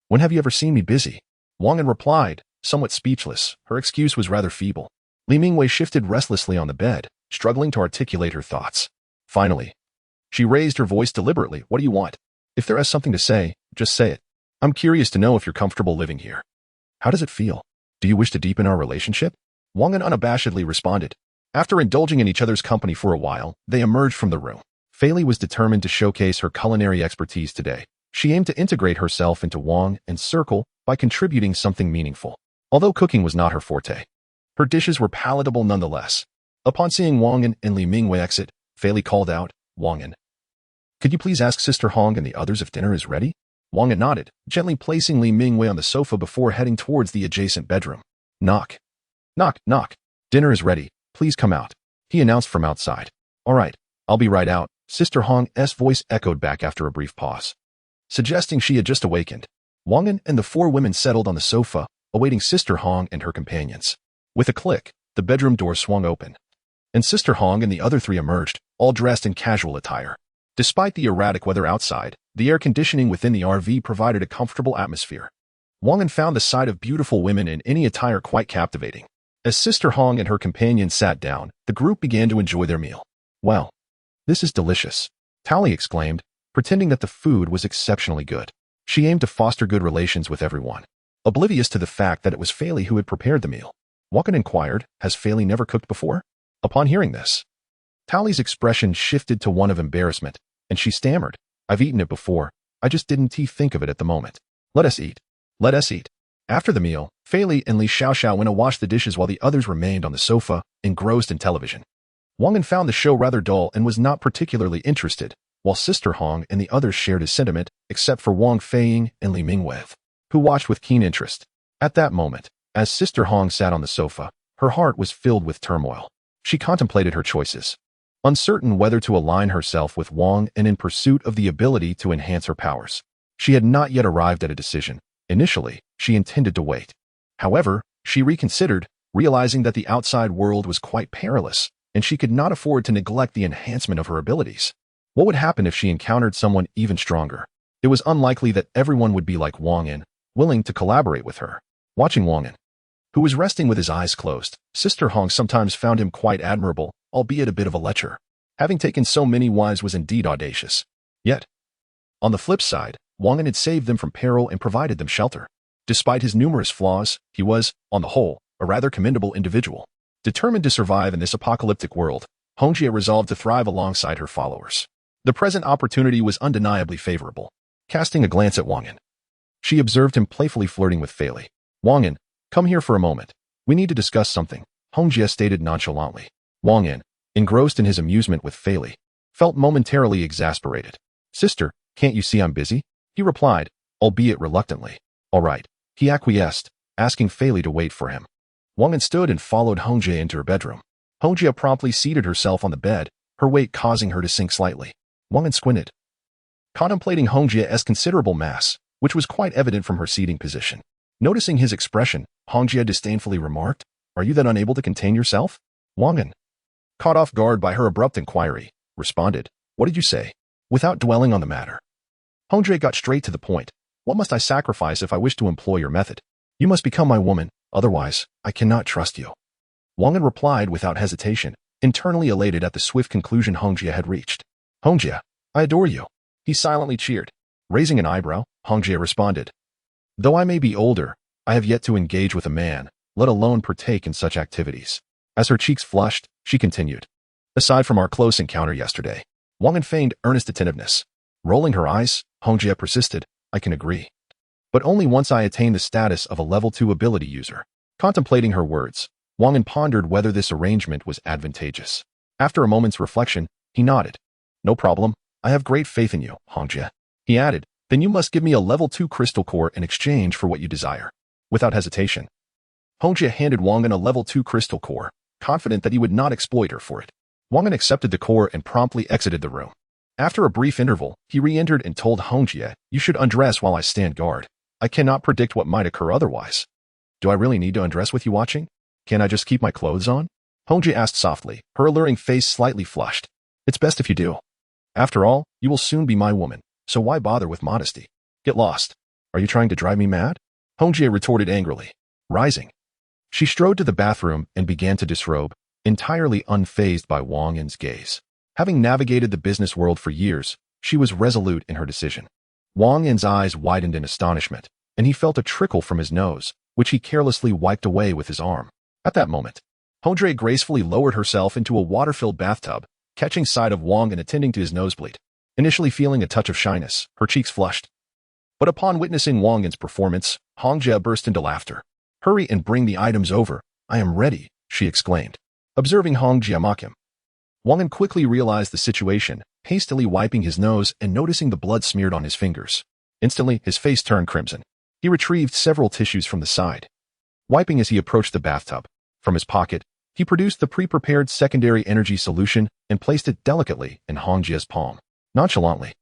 When have you ever seen me busy? Wang An replied, somewhat speechless. Her excuse was rather feeble. Li Mingyue shifted restlessly on the bed, struggling to articulate her thoughts. Finally, she raised her voice deliberately. What do you want? If there is something to say, just say it. I'm curious to know if you're comfortable living here. How does it feel? Do you wish to deepen our relationship? Wang An unabashedly responded. After indulging in each other's company for a while, they emerged from the room. Fei Li was determined to showcase her culinary expertise today. She aimed to integrate herself into Wang An's circle by contributing something meaningful. Although cooking was not her forte, her dishes were palatable nonetheless. Upon seeing Wang An and Li Mingyue exit, Fei Li called out, Wang An, Could you please ask Sister Hong and the others if dinner is ready? Wang An nodded, gently placing Li Mingwei on the sofa before heading towards the adjacent bedroom. Knock. Knock, knock. Dinner is ready. Please come out, he announced from outside. All right, I'll be right out, Sister Hong's voice echoed back after a brief pause, suggesting she had just awakened. Wang An and the four women settled on the sofa, awaiting Sister Hong and her companions. With a click, the bedroom door swung open, and Sister Hong and the other three emerged, all dressed in casual attire. Despite the erratic weather outside, the air conditioning within the RV provided a comfortable atmosphere. Wang An found the sight of beautiful women in any attire quite captivating. As Sister Hong and her companions sat down, the group began to enjoy their meal. Well, this is delicious, Tally exclaimed, pretending that the food was exceptionally good. She aimed to foster good relations with everyone, oblivious to the fact that it was Fei Li who had prepared the meal. Wang An inquired, has Fei Li never cooked before? Upon hearing this, Tally's expression shifted to one of embarrassment, and she stammered, I've eaten it before, I just didn't think of it at the moment. Let us eat. Let us eat. After the meal, Fei Li and Li Xiaoxiao went to wash the dishes while the others remained on the sofa, engrossed in television. Wang An found the show rather dull and was not particularly interested, while Sister Hong and the others shared his sentiment, except for Wang Feiying and Li Mingwei, who watched with keen interest. At that moment, as Sister Hong sat on the sofa, her heart was filled with turmoil. She contemplated her choices, uncertain whether to align herself with Wang and in pursuit of the ability to enhance her powers. She had not yet arrived at a decision. Initially, she intended to wait. However, she reconsidered, realizing that the outside world was quite perilous, and she could not afford to neglect the enhancement of her abilities. What would happen if she encountered someone even stronger? It was unlikely that everyone would be like Wang An, willing to collaborate with her. Watching Wang An, who was resting with his eyes closed, Sister Hong sometimes found him quite admirable, albeit a bit of a lecher. Having taken so many wives was indeed audacious. Yet, on the flip side, Wang An had saved them from peril and provided them shelter. Despite his numerous flaws, he was, on the whole, a rather commendable individual. Determined to survive in this apocalyptic world, Hongjie resolved to thrive alongside her followers. The present opportunity was undeniably favorable. Casting a glance at Wang An, she observed him playfully flirting with Fei Li. Wang An, come here for a moment. We need to discuss something, Hongjie stated nonchalantly. Wang An, engrossed in his amusement with Fei Li, felt momentarily exasperated. Sister, can't you see I'm busy? He replied, albeit reluctantly. All right, he acquiesced, asking Fei Li to wait for him. Wang An stood and followed Hongjie into her bedroom. Hongjie promptly seated herself on the bed, her weight causing her to sink slightly. Wang An squinted, contemplating Hongjie's considerable mass, which was quite evident from her seating position. Noticing his expression, Hongjie disdainfully remarked, Are you then unable to contain yourself? Wang An, caught off guard by her abrupt inquiry, responded, What did you say? Without dwelling on the matter, Hongjie got straight to the point. What must I sacrifice if I wish to employ your method? You must become my woman, otherwise, I cannot trust you. Wang An replied without hesitation, internally elated at the swift conclusion Hongjie had reached. Hongjie, I adore you. He silently cheered. Raising an eyebrow, Hongjie responded, Though I may be older, I have yet to engage with a man, let alone partake in such activities. As her cheeks flushed, she continued, Aside from our close encounter yesterday, Wang An feigned earnest attentiveness. Rolling her eyes, Hongjie persisted, I can agree. But only once I attain the status of a level 2 ability user. Contemplating her words, Wang An pondered whether this arrangement was advantageous. After a moment's reflection, he nodded. No problem, I have great faith in you, Hongjie. He added, Then you must give me a level 2 crystal core in exchange for what you desire. Without hesitation, Hongjie handed Wang An a level 2 crystal core, confident that he would not exploit her for it. Wang An accepted the core and promptly exited the room. After a brief interval, he re-entered and told Hongjie, You should undress while I stand guard. I cannot predict what might occur otherwise. Do I really need to undress with you watching? Can I just keep my clothes on? Hongjie asked softly, her alluring face slightly flushed. It's best if you do. After all, you will soon be my woman, so why bother with modesty? Get lost. Are you trying to drive me mad? Hongjie retorted angrily. Rising, she strode to the bathroom and began to disrobe, entirely unfazed by Wang An's gaze. Having navigated the business world for years, she was resolute in her decision. Wang An's eyes widened in astonishment, and he felt a trickle from his nose, which he carelessly wiped away with his arm. At that moment, Hongjie gracefully lowered herself into a water-filled bathtub, catching sight of Wang and attending to his nosebleed. Initially feeling a touch of shyness, her cheeks flushed. But upon witnessing Wang An's performance, Hongjie burst into laughter. Hurry and bring the items over. I am ready, she exclaimed. Observing Hongjie mock him, Wang An quickly realized the situation hastily wiping his nose and noticing the blood smeared on his fingers. Instantly, his face turned crimson. He retrieved several tissues from the side, wiping as he approached the bathtub. From his pocket, he produced the pre-prepared secondary energy solution and placed it delicately in Hongjie's palm. Nonchalantly,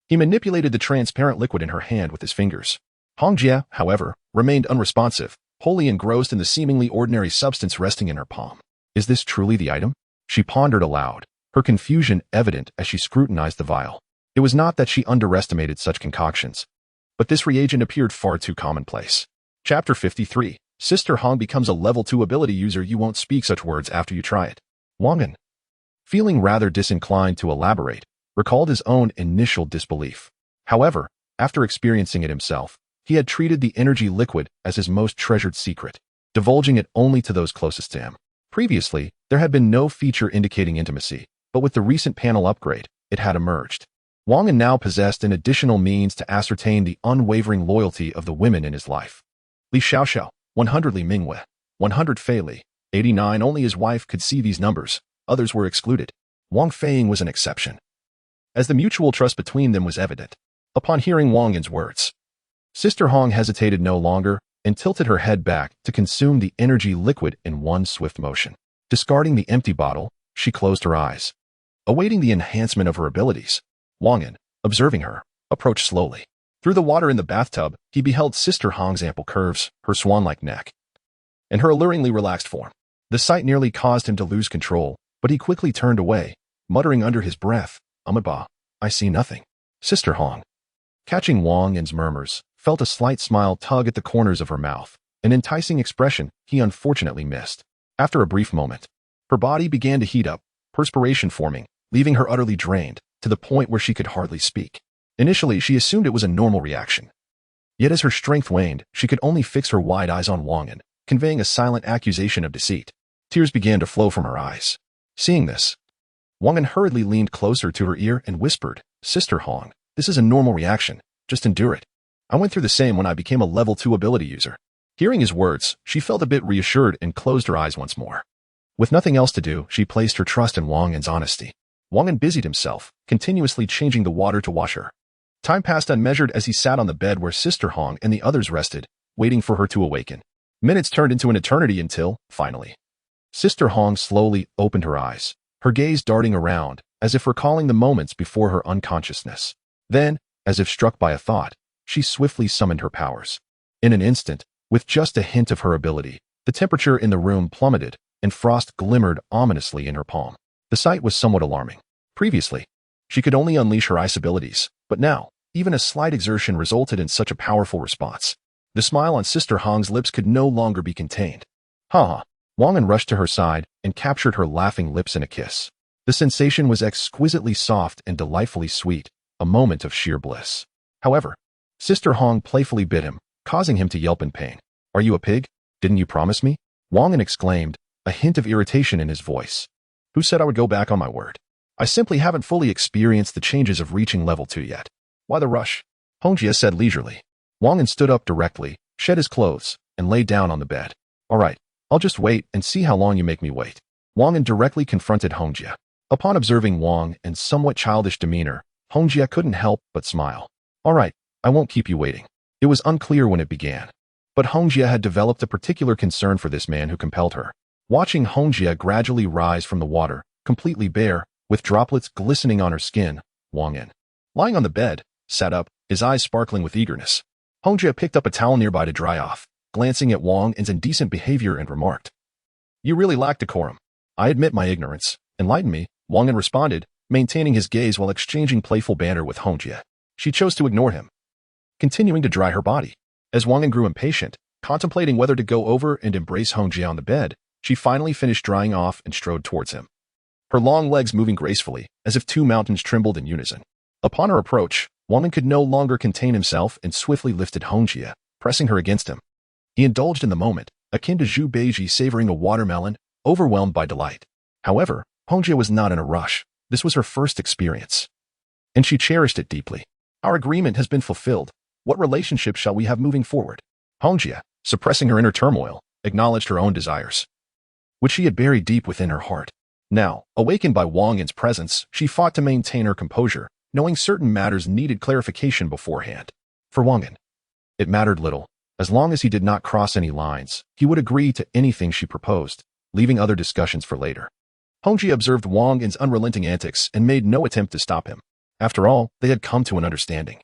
he manipulated the transparent liquid in her hand with his fingers. Hongjie, however, remained unresponsive, wholly engrossed in the seemingly ordinary substance resting in her palm. Is this truly the item? She pondered aloud, her confusion evident as she scrutinized the vial. It was not that she underestimated such concoctions, but this reagent appeared far too commonplace. Chapter 53. Sister Hong becomes a level 2 ability user. You won't speak such words after you try it. Wang An, feeling rather disinclined to elaborate, recalled his own initial disbelief. However, after experiencing it himself, he had treated the energy liquid as his most treasured secret, divulging it only to those closest to him. Previously, there had been no feature indicating intimacy, but with the recent panel upgrade, it had emerged. Wang An now possessed an additional means to ascertain the unwavering loyalty of the women in his life. Li Xiaoxiao, 100 Li Mingwei, 100 Fei Li, 89. Only his wife could see these numbers, others were excluded. Wang Feiying was an exception, as the mutual trust between them was evident. Upon hearing Wang An's words, Sister Hong hesitated no longer and tilted her head back to consume the energy liquid in one swift motion. Discarding the empty bottle, she closed her eyes, awaiting the enhancement of her abilities. Wang An, observing her, approached slowly. Through the water in the bathtub, he beheld Sister Hong's ample curves, her swan-like neck, and her alluringly relaxed form. The sight nearly caused him to lose control, but he quickly turned away, muttering under his breath, "Amaba, I see nothing." Sister Hong, catching Wang An's murmurs, felt a slight smile tug at the corners of her mouth, an enticing expression he unfortunately missed. After a brief moment, her body began to heat up, perspiration forming, leaving her utterly drained, to the point where she could hardly speak. Initially, she assumed it was a normal reaction. Yet as her strength waned, she could only fix her wide eyes on Wang An, conveying a silent accusation of deceit. Tears began to flow from her eyes. Seeing this, Wang An hurriedly leaned closer to her ear and whispered, "Sister Hong, this is a normal reaction. Just endure it. I went through the same when I became a level 2 ability user." Hearing his words, she felt a bit reassured and closed her eyes once more. With nothing else to do, she placed her trust in Wang An's honesty. Wang An busied himself, continuously changing the water to wash her. Time passed unmeasured as he sat on the bed where Sister Hong and the others rested, waiting for her to awaken. Minutes turned into an eternity until, finally, Sister Hong slowly opened her eyes, her gaze darting around, as if recalling the moments before her unconsciousness. Then, as if struck by a thought, she swiftly summoned her powers. In an instant, with just a hint of her ability, the temperature in the room plummeted, and frost glimmered ominously in her palm. The sight was somewhat alarming. Previously, she could only unleash her ice abilities, but now, even a slight exertion resulted in such a powerful response. The smile on Sister Hong's lips could no longer be contained. "Ha ha." Wang An rushed to her side and captured her laughing lips in a kiss. The sensation was exquisitely soft and delightfully sweet, a moment of sheer bliss. However, Sister Hong playfully bit him, causing him to yelp in pain. "Are you a pig? Didn't you promise me?" Wang An exclaimed, a hint of irritation in his voice. "Who said I would go back on my word? I simply haven't fully experienced the changes of reaching level 2 yet." "Why the rush?" Hongjie said leisurely. Wang An stood up directly, shed his clothes, and lay down on the bed. "All right, I'll just wait and see how long you make me wait." Wang An directly confronted Hongjie. Upon observing Wang An's somewhat childish demeanor, Hongjie couldn't help but smile. "All right, I won't keep you waiting." It was unclear when it began, but Hongjie had developed a particular concern for this man who compelled her. Watching Hongjie gradually rise from the water, completely bare, with droplets glistening on her skin, Wang An, lying on the bed, sat up, his eyes sparkling with eagerness. Hongjie picked up a towel nearby to dry off, glancing at Wang An's indecent behavior and remarked, "You really lack decorum." "I admit my ignorance. Enlighten me," Wang An responded, maintaining his gaze while exchanging playful banter with Hongjie. She chose to ignore him, continuing to dry her body. As Wang An grew impatient, contemplating whether to go over and embrace Hongjie on the bed, she finally finished drying off and strode towards him, her long legs moving gracefully, as if 2 mountains trembled in unison. Upon her approach, Wang An could no longer contain himself and swiftly lifted Hongjie, pressing her against him. He indulged in the moment, akin to Zhu Beiji savoring a watermelon, overwhelmed by delight. However, Hongjie was not in a rush. This was her first experience, and she cherished it deeply. "Our agreement has been fulfilled. What relationship shall we have moving forward?" Hongjie, suppressing her inner turmoil, acknowledged her own desires, which she had buried deep within her heart. Now, awakened by Wang An's presence, she fought to maintain her composure, knowing certain matters needed clarification beforehand. For Wang An, it mattered little. As long as he did not cross any lines, he would agree to anything she proposed, leaving other discussions for later. Hongjie observed Wang An's unrelenting antics and made no attempt to stop him. After all, they had come to an understanding.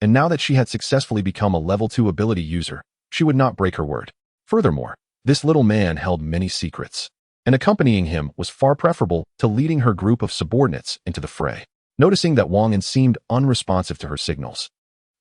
And now that she had successfully become a level 2 ability user, she would not break her word. Furthermore, this little man held many secrets, and accompanying him was far preferable to leading her group of subordinates into the fray. Noticing that Wang An seemed unresponsive to her signals,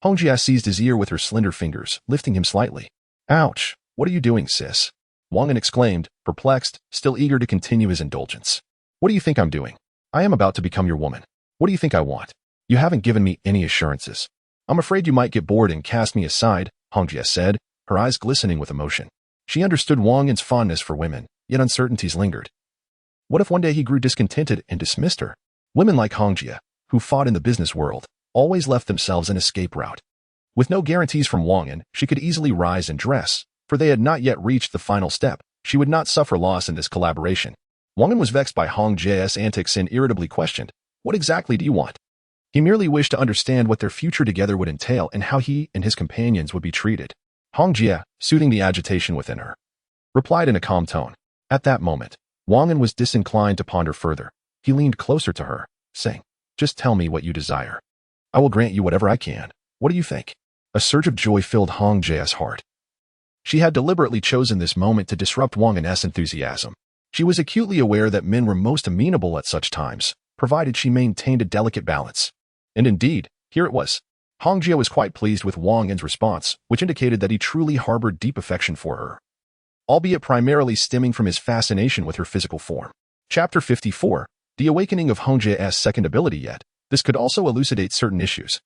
Hongjie seized his ear with her slender fingers, lifting him slightly. "Ouch, what are you doing, sis?" Wang An exclaimed, perplexed, still eager to continue his indulgence. "What do you think I'm doing? I am about to become your woman. What do you think I want? You haven't given me any assurances. I'm afraid you might get bored and cast me aside," Hongjie said, her eyes glistening with emotion. She understood Wang An's fondness for women, yet uncertainties lingered. What if one day he grew discontented and dismissed her? Women like Hongjie, who fought in the business world, always left themselves an escape route. With no guarantees from Wang An, she could easily rise and dress, for they had not yet reached the final step. She would not suffer loss in this collaboration. Wang An was vexed by Hongjie's antics and irritably questioned, "What exactly do you want?" He merely wished to understand what their future together would entail and how he and his companions would be treated. Hongjie, soothing the agitation within her, replied in a calm tone. At that moment, Wang An was disinclined to ponder further. He leaned closer to her, saying, "Just tell me what you desire. I will grant you whatever I can. What do you think?" A surge of joy filled Hongjie's heart. She had deliberately chosen this moment to disrupt Wang An's enthusiasm. She was acutely aware that men were most amenable at such times, provided she maintained a delicate balance. And indeed, here it was. Hongjie was quite pleased with Wang An's response, which indicated that he truly harbored deep affection for her, albeit primarily stemming from his fascination with her physical form. Chapter 54, The Awakening of Hongjie's Second Ability. Yet, this could also elucidate certain issues.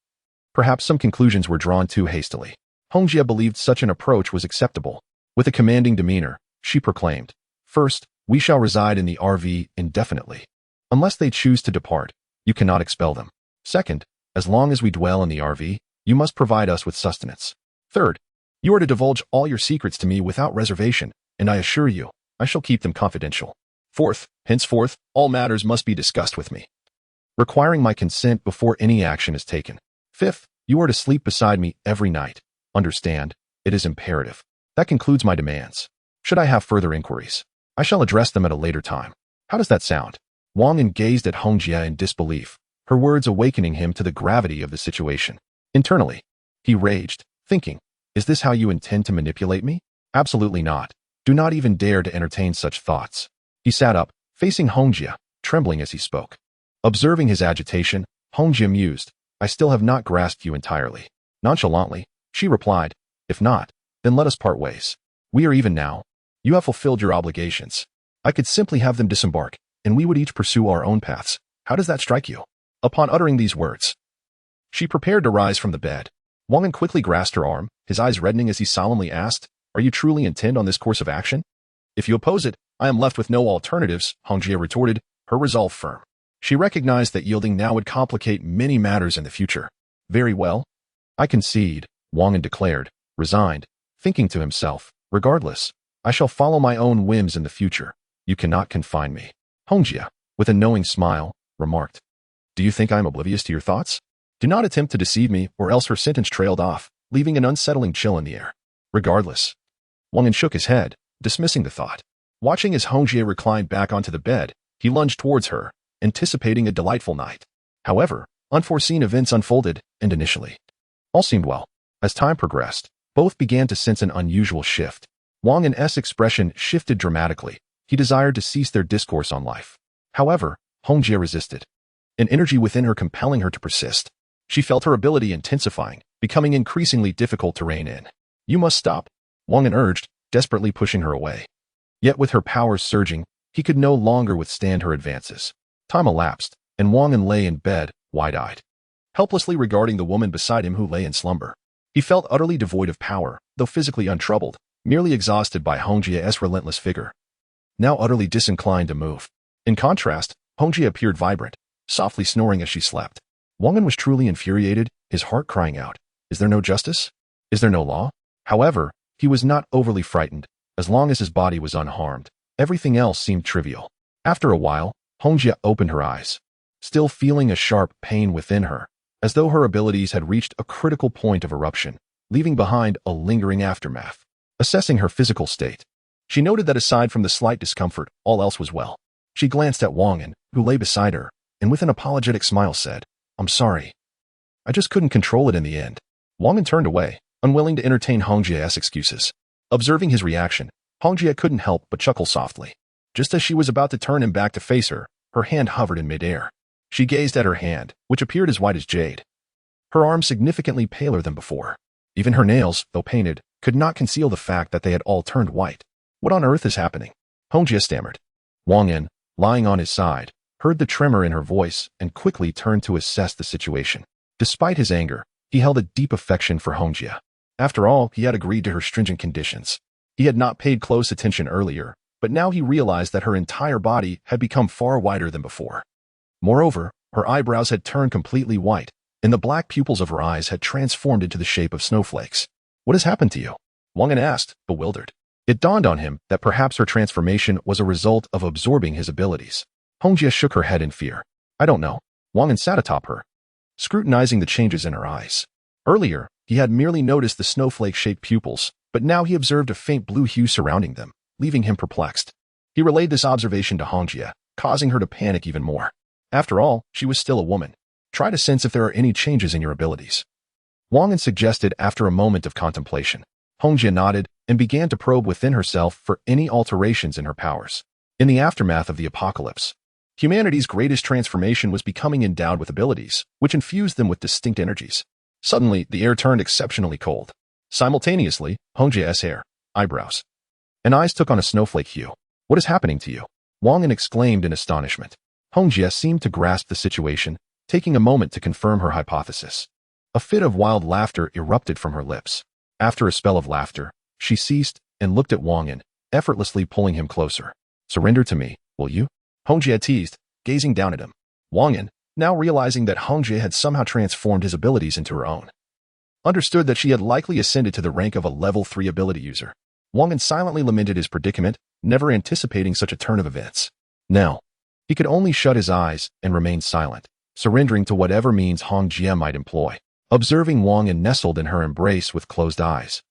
Perhaps some conclusions were drawn too hastily. Hongjie believed such an approach was acceptable. With a commanding demeanor, she proclaimed, "First, we shall reside in the RV indefinitely. Unless they choose to depart, you cannot expel them. Second, as long as we dwell in the RV, you must provide us with sustenance. Third, you are to divulge all your secrets to me without reservation, and I assure you, I shall keep them confidential. Fourth, henceforth, all matters must be discussed with me, requiring my consent before any action is taken. Fifth, you are to sleep beside me every night. Understand, it is imperative. That concludes my demands. Should I have further inquiries, I shall address them at a later time. How does that sound?" Wang An gazed at Hongjie in disbelief, her words awakening him to the gravity of the situation. Internally, he raged, thinking, "Is this how you intend to manipulate me? Absolutely not. Do not even dare to entertain such thoughts." He sat up, facing Hongjie, trembling as he spoke. Observing his agitation, Hongjie mused, "I still have not grasped you entirely." Nonchalantly, she replied, "If not, then let us part ways. We are even now. You have fulfilled your obligations. I could simply have them disembark, and we would each pursue our own paths. How does that strike you?" Upon uttering these words, she prepared to rise from the bed. Wang An quickly grasped her arm, his eyes reddening as he solemnly asked, "Are you truly intent on this course of action?" "If you oppose it, I am left with no alternatives," Hongjie retorted, her resolve firm. She recognized that yielding now would complicate many matters in the future. "Very well. I concede," Wang An declared, resigned, thinking to himself, "Regardless, I shall follow my own whims in the future. You cannot confine me." Hongjie, with a knowing smile, remarked, "Do you think I am oblivious to your thoughts? Do not attempt to deceive me, or else." Her sentence trailed off, leaving an unsettling chill in the air. "Regardless." Wang An shook his head, dismissing the thought. Watching as Hongjie reclined back onto the bed, he lunged towards her, anticipating a delightful night. However, unforeseen events unfolded, and initially, all seemed well. As time progressed, both began to sense an unusual shift. Wang An's expression shifted dramatically. He desired to cease their discourse on life. However, Hongjie resisted, an energy within her compelling her to persist. She felt her ability intensifying, becoming increasingly difficult to rein in. "You must stop," Wang An urged, desperately pushing her away. Yet with her powers surging, he could no longer withstand her advances. Time elapsed, and Wang An lay in bed, wide-eyed, helplessly regarding the woman beside him who lay in slumber. He felt utterly devoid of power, though physically untroubled, merely exhausted by Hongjie's relentless vigor, now utterly disinclined to move. In contrast, Hongjie appeared vibrant, softly snoring as she slept. Wang An was truly infuriated, his heart crying out, "Is there no justice? Is there no law?" However, he was not overly frightened. As long as his body was unharmed, everything else seemed trivial. After a while, Hongjia opened her eyes, still feeling a sharp pain within her, as though her abilities had reached a critical point of eruption, leaving behind a lingering aftermath. Assessing her physical state, she noted that aside from the slight discomfort, all else was well. She glanced at Wang An, who lay beside her, and with an apologetic smile said, "I'm sorry. I just couldn't control it in the end." Wang An turned away, unwilling to entertain Hongjia's excuses. Observing his reaction, Hongjia couldn't help but chuckle softly. Just as she was about to turn him back to face her, her hand hovered in midair. She gazed at her hand, which appeared as white as jade. Her arm significantly paler than before. Even her nails, though painted, could not conceal the fact that they had all turned white. "What on earth is happening?" Hongjia stammered. Wang An, lying on his side, heard the tremor in her voice and quickly turned to assess the situation. Despite his anger, he held a deep affection for Hongjia. After all, he had agreed to her stringent conditions. He had not paid close attention earlier, but now he realized that her entire body had become far whiter than before. Moreover, her eyebrows had turned completely white, and the black pupils of her eyes had transformed into the shape of snowflakes. "What has happened to you?" Wang An asked, bewildered. It dawned on him that perhaps her transformation was a result of absorbing his abilities. Hongjia shook her head in fear. "I don't know." Wang An sat atop her, scrutinizing the changes in her eyes. Earlier, he had merely noticed the snowflake-shaped pupils, but now he observed a faint blue hue surrounding them, leaving him perplexed. He relayed this observation to Hongjia, causing her to panic even more. After all, she was still a woman. "Try to sense if there are any changes in your abilities," Wang An suggested after a moment of contemplation. Hongjia nodded and began to probe within herself for any alterations in her powers. In the aftermath of the apocalypse, humanity's greatest transformation was becoming endowed with abilities, which infused them with distinct energies. Suddenly, the air turned exceptionally cold. Simultaneously, Hongjia's hair, eyebrows, and eyes took on a snowflake hue. "What is happening to you?" Wang An exclaimed in astonishment. Hongjia seemed to grasp the situation, taking a moment to confirm her hypothesis. A fit of wild laughter erupted from her lips. After a spell of laughter, she ceased and looked at Wang An, effortlessly pulling him closer. "Surrender to me, will you?" Hongjia teased, gazing down at him. Wang An, now realizing that Hongjia had somehow transformed his abilities into her own, understood that she had likely ascended to the rank of a level 3 ability user. Wang An silently lamented his predicament, never anticipating such a turn of events. Now, he could only shut his eyes and remain silent, surrendering to whatever means Hongjia might employ. Observing Wang An nestled in her embrace with closed eyes,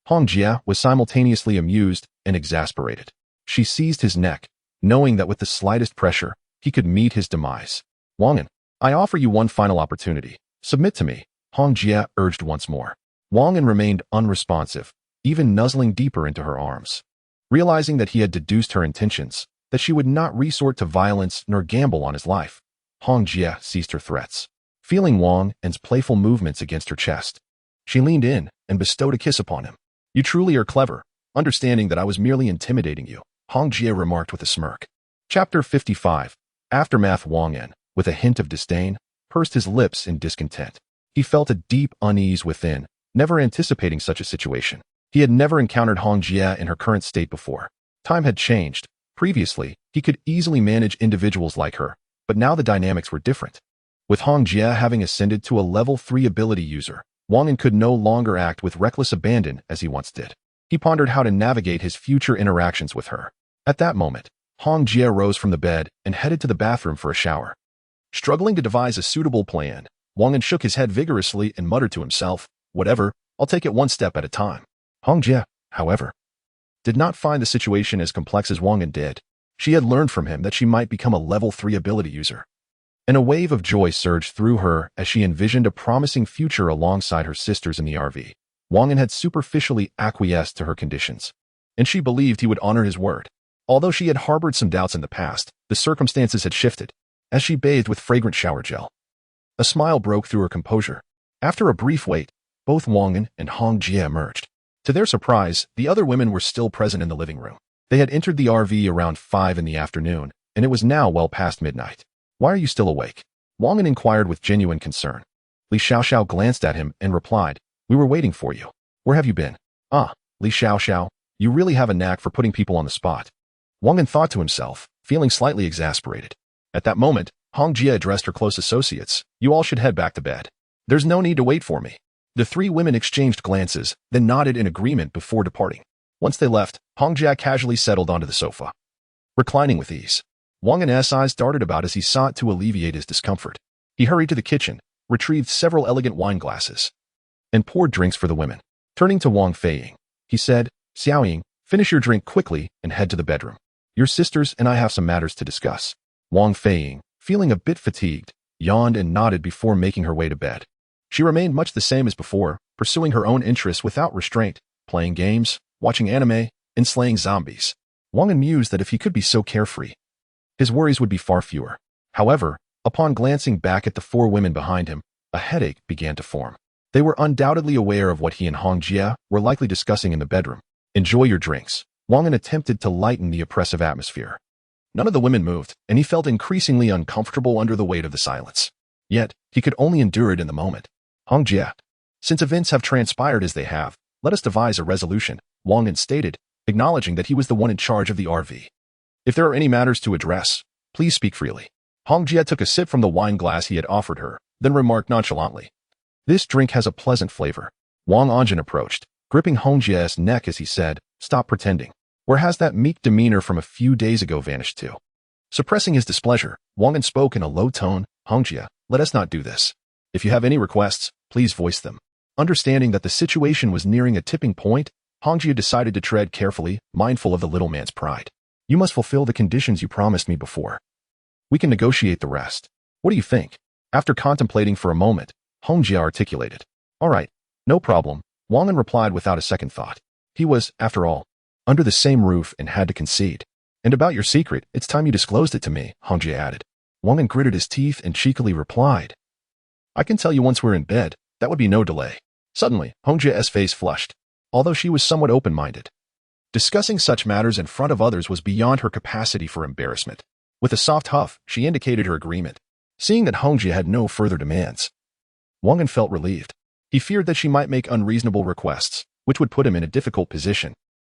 Hongjia was simultaneously amused and exasperated. She seized his neck, knowing that with the slightest pressure, he could meet his demise. "Wang An, I offer you one final opportunity. Submit to me," Hongjia urged once more. Wang An remained unresponsive, even nuzzling deeper into her arms. Realizing that he had deduced her intentions, that she would not resort to violence nor gamble on his life, Hongjia ceased her threats. Feeling Wang An's playful movements against her chest, she leaned in and bestowed a kiss upon him. "You truly are clever, understanding that I was merely intimidating you," Hongjia remarked with a smirk. Chapter 55. Aftermath. Wang An, with a hint of disdain, pursed his lips in discontent. He felt a deep unease within, never anticipating such a situation. He had never encountered Hongjia in her current state before. Time had changed. Previously, he could easily manage individuals like her, but now the dynamics were different. With Hongjia having ascended to a level 3 ability user, Wang An could no longer act with reckless abandon as he once did. He pondered how to navigate his future interactions with her. At that moment, Hongjia rose from the bed and headed to the bathroom for a shower. Struggling to devise a suitable plan, Wang An shook his head vigorously and muttered to himself, "Whatever, I'll take it one step at a time." Hongjia, however, did not find the situation as complex as Wang An did. She had learned from him that she might become a level 3 ability user. And a wave of joy surged through her as she envisioned a promising future alongside her sisters in the RV. Wang An had superficially acquiesced to her conditions, and she believed he would honor his word. Although she had harbored some doubts in the past, the circumstances had shifted. As she bathed with fragrant shower gel, a smile broke through her composure. After a brief wait, both Wang An and Hongjia emerged. To their surprise, the other women were still present in the living room. They had entered the RV around 5 in the afternoon, and it was now well past midnight. "Why are you still awake?" Wang An inquired with genuine concern. Li Xiaoxiao glanced at him and replied, "We were waiting for you. Where have you been?" "Ah, Li Xiaoxiao, you really have a knack for putting people on the spot." Wang An thought to himself, feeling slightly exasperated. At that moment, Hongjia addressed her close associates. "You all should head back to bed. There's no need to wait for me." The 3 women exchanged glances, then nodded in agreement before departing. Once they left, Hongjia casually settled onto the sofa, reclining with ease. Wang An's eyes darted about as he sought to alleviate his discomfort. He hurried to the kitchen, retrieved several elegant wine glasses, and poured drinks for the women. Turning to Wang Feiying, he said, Xiaoying, finish your drink quickly and head to the bedroom. Your sisters and I have some matters to discuss. Wang Feiying, feeling a bit fatigued, yawned and nodded before making her way to bed. She remained much the same as before, pursuing her own interests without restraint, playing games, watching anime, and slaying zombies. Wang An mused that if he could be so carefree, his worries would be far fewer. However, upon glancing back at the four women behind him, a headache began to form. They were undoubtedly aware of what he and Hong Jia were likely discussing in the bedroom. Enjoy your drinks. Wang An attempted to lighten the oppressive atmosphere. None of the women moved, and he felt increasingly uncomfortable under the weight of the silence. Yet, he could only endure it in the moment. Hong Jia, since events have transpired as they have, let us devise a resolution, Wang An stated, acknowledging that he was the one in charge of the RV. If there are any matters to address, please speak freely. Hong Jia took a sip from the wine glass he had offered her, then remarked nonchalantly, This drink has a pleasant flavor. Wang An approached, gripping Hong Jia's neck as he said, Stop pretending. Where has that meek demeanor from a few days ago vanished to? Suppressing his displeasure, Wang An spoke in a low tone, Hong Jia, let us not do this. If you have any requests, please voice them. Understanding that the situation was nearing a tipping point, Hong Jia decided to tread carefully, mindful of the little man's pride. You must fulfill the conditions you promised me before. We can negotiate the rest. What do you think? After contemplating for a moment, Hong Jia articulated. All right, no problem, Wang An replied without a second thought. He was, after all, under the same roof and had to concede. And about your secret, it's time you disclosed it to me, Hong Jia added. Wang An gritted his teeth and cheekily replied, I can tell you once we're in bed, that would be no delay. Suddenly, Hong Jia's face flushed, although she was somewhat open-minded. Discussing such matters in front of others was beyond her capacity for embarrassment. With a soft huff, she indicated her agreement. Seeing that Hong Jia had no further demands, Wang An felt relieved. He feared that she might make unreasonable requests, which would put him in a difficult position.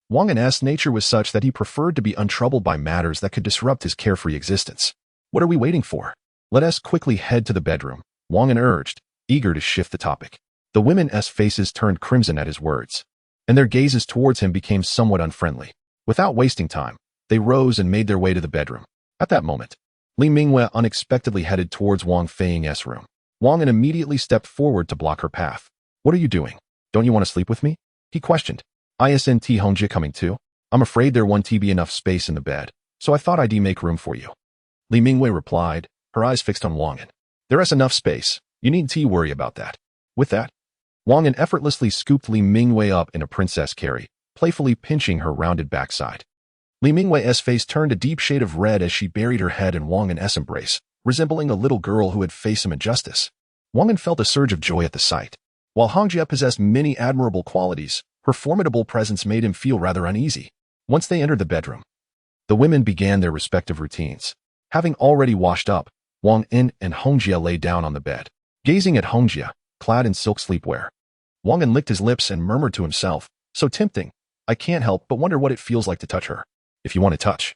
Wang An's nature was such that he preferred to be untroubled by matters that could disrupt his carefree existence. What are we waiting for? Let us quickly head to the bedroom, Wang An urged, eager to shift the topic. The women's faces turned crimson at his words, and their gazes towards him became somewhat unfriendly. Without wasting time, they rose and made their way to the bedroom. At that moment, Li Mingwei unexpectedly headed towards Wang Feiying's room. Wang An immediately stepped forward to block her path. What are you doing? Don't you want to sleep with me? He questioned. Isn't Hong Jia coming too? I'm afraid there won't be enough space in the bed, so I thought I'd make room for you. Li Mingwei replied, her eyes fixed on Wang An. There is enough space. You needn't worry about that. With that, Wang An effortlessly scooped Li Mingwei up in a princess carry, playfully pinching her rounded backside. Li Mingwei's face turned a deep shade of red as she buried her head in Wang An's embrace, resembling a little girl who had faced some injustice. Wang An felt a surge of joy at the sight. While Hong Jia possessed many admirable qualities, her formidable presence made him feel rather uneasy. Once they entered the bedroom, the women began their respective routines. Having already washed up, Wang An and Hong Jia lay down on the bed. Gazing at Hong Jia, clad in silk sleepwear, Wang An licked his lips and murmured to himself, so tempting, I can't help but wonder what it feels like to touch her. If you want to touch,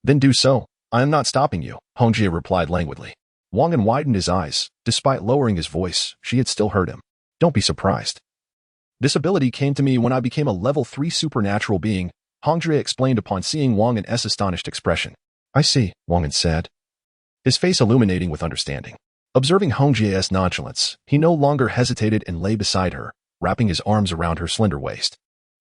then do so. I am not stopping you, Hong Jia replied languidly. Wang An widened his eyes. Despite lowering his voice, she had still heard him. Don't be surprised. This ability came to me when I became a level 3 supernatural being, Hong Jia explained upon seeing Wang An's astonished expression. I see, Wang An said, his face illuminating with understanding. Observing Hong Jia's nonchalance, he no longer hesitated and lay beside her, wrapping his arms around her slender waist.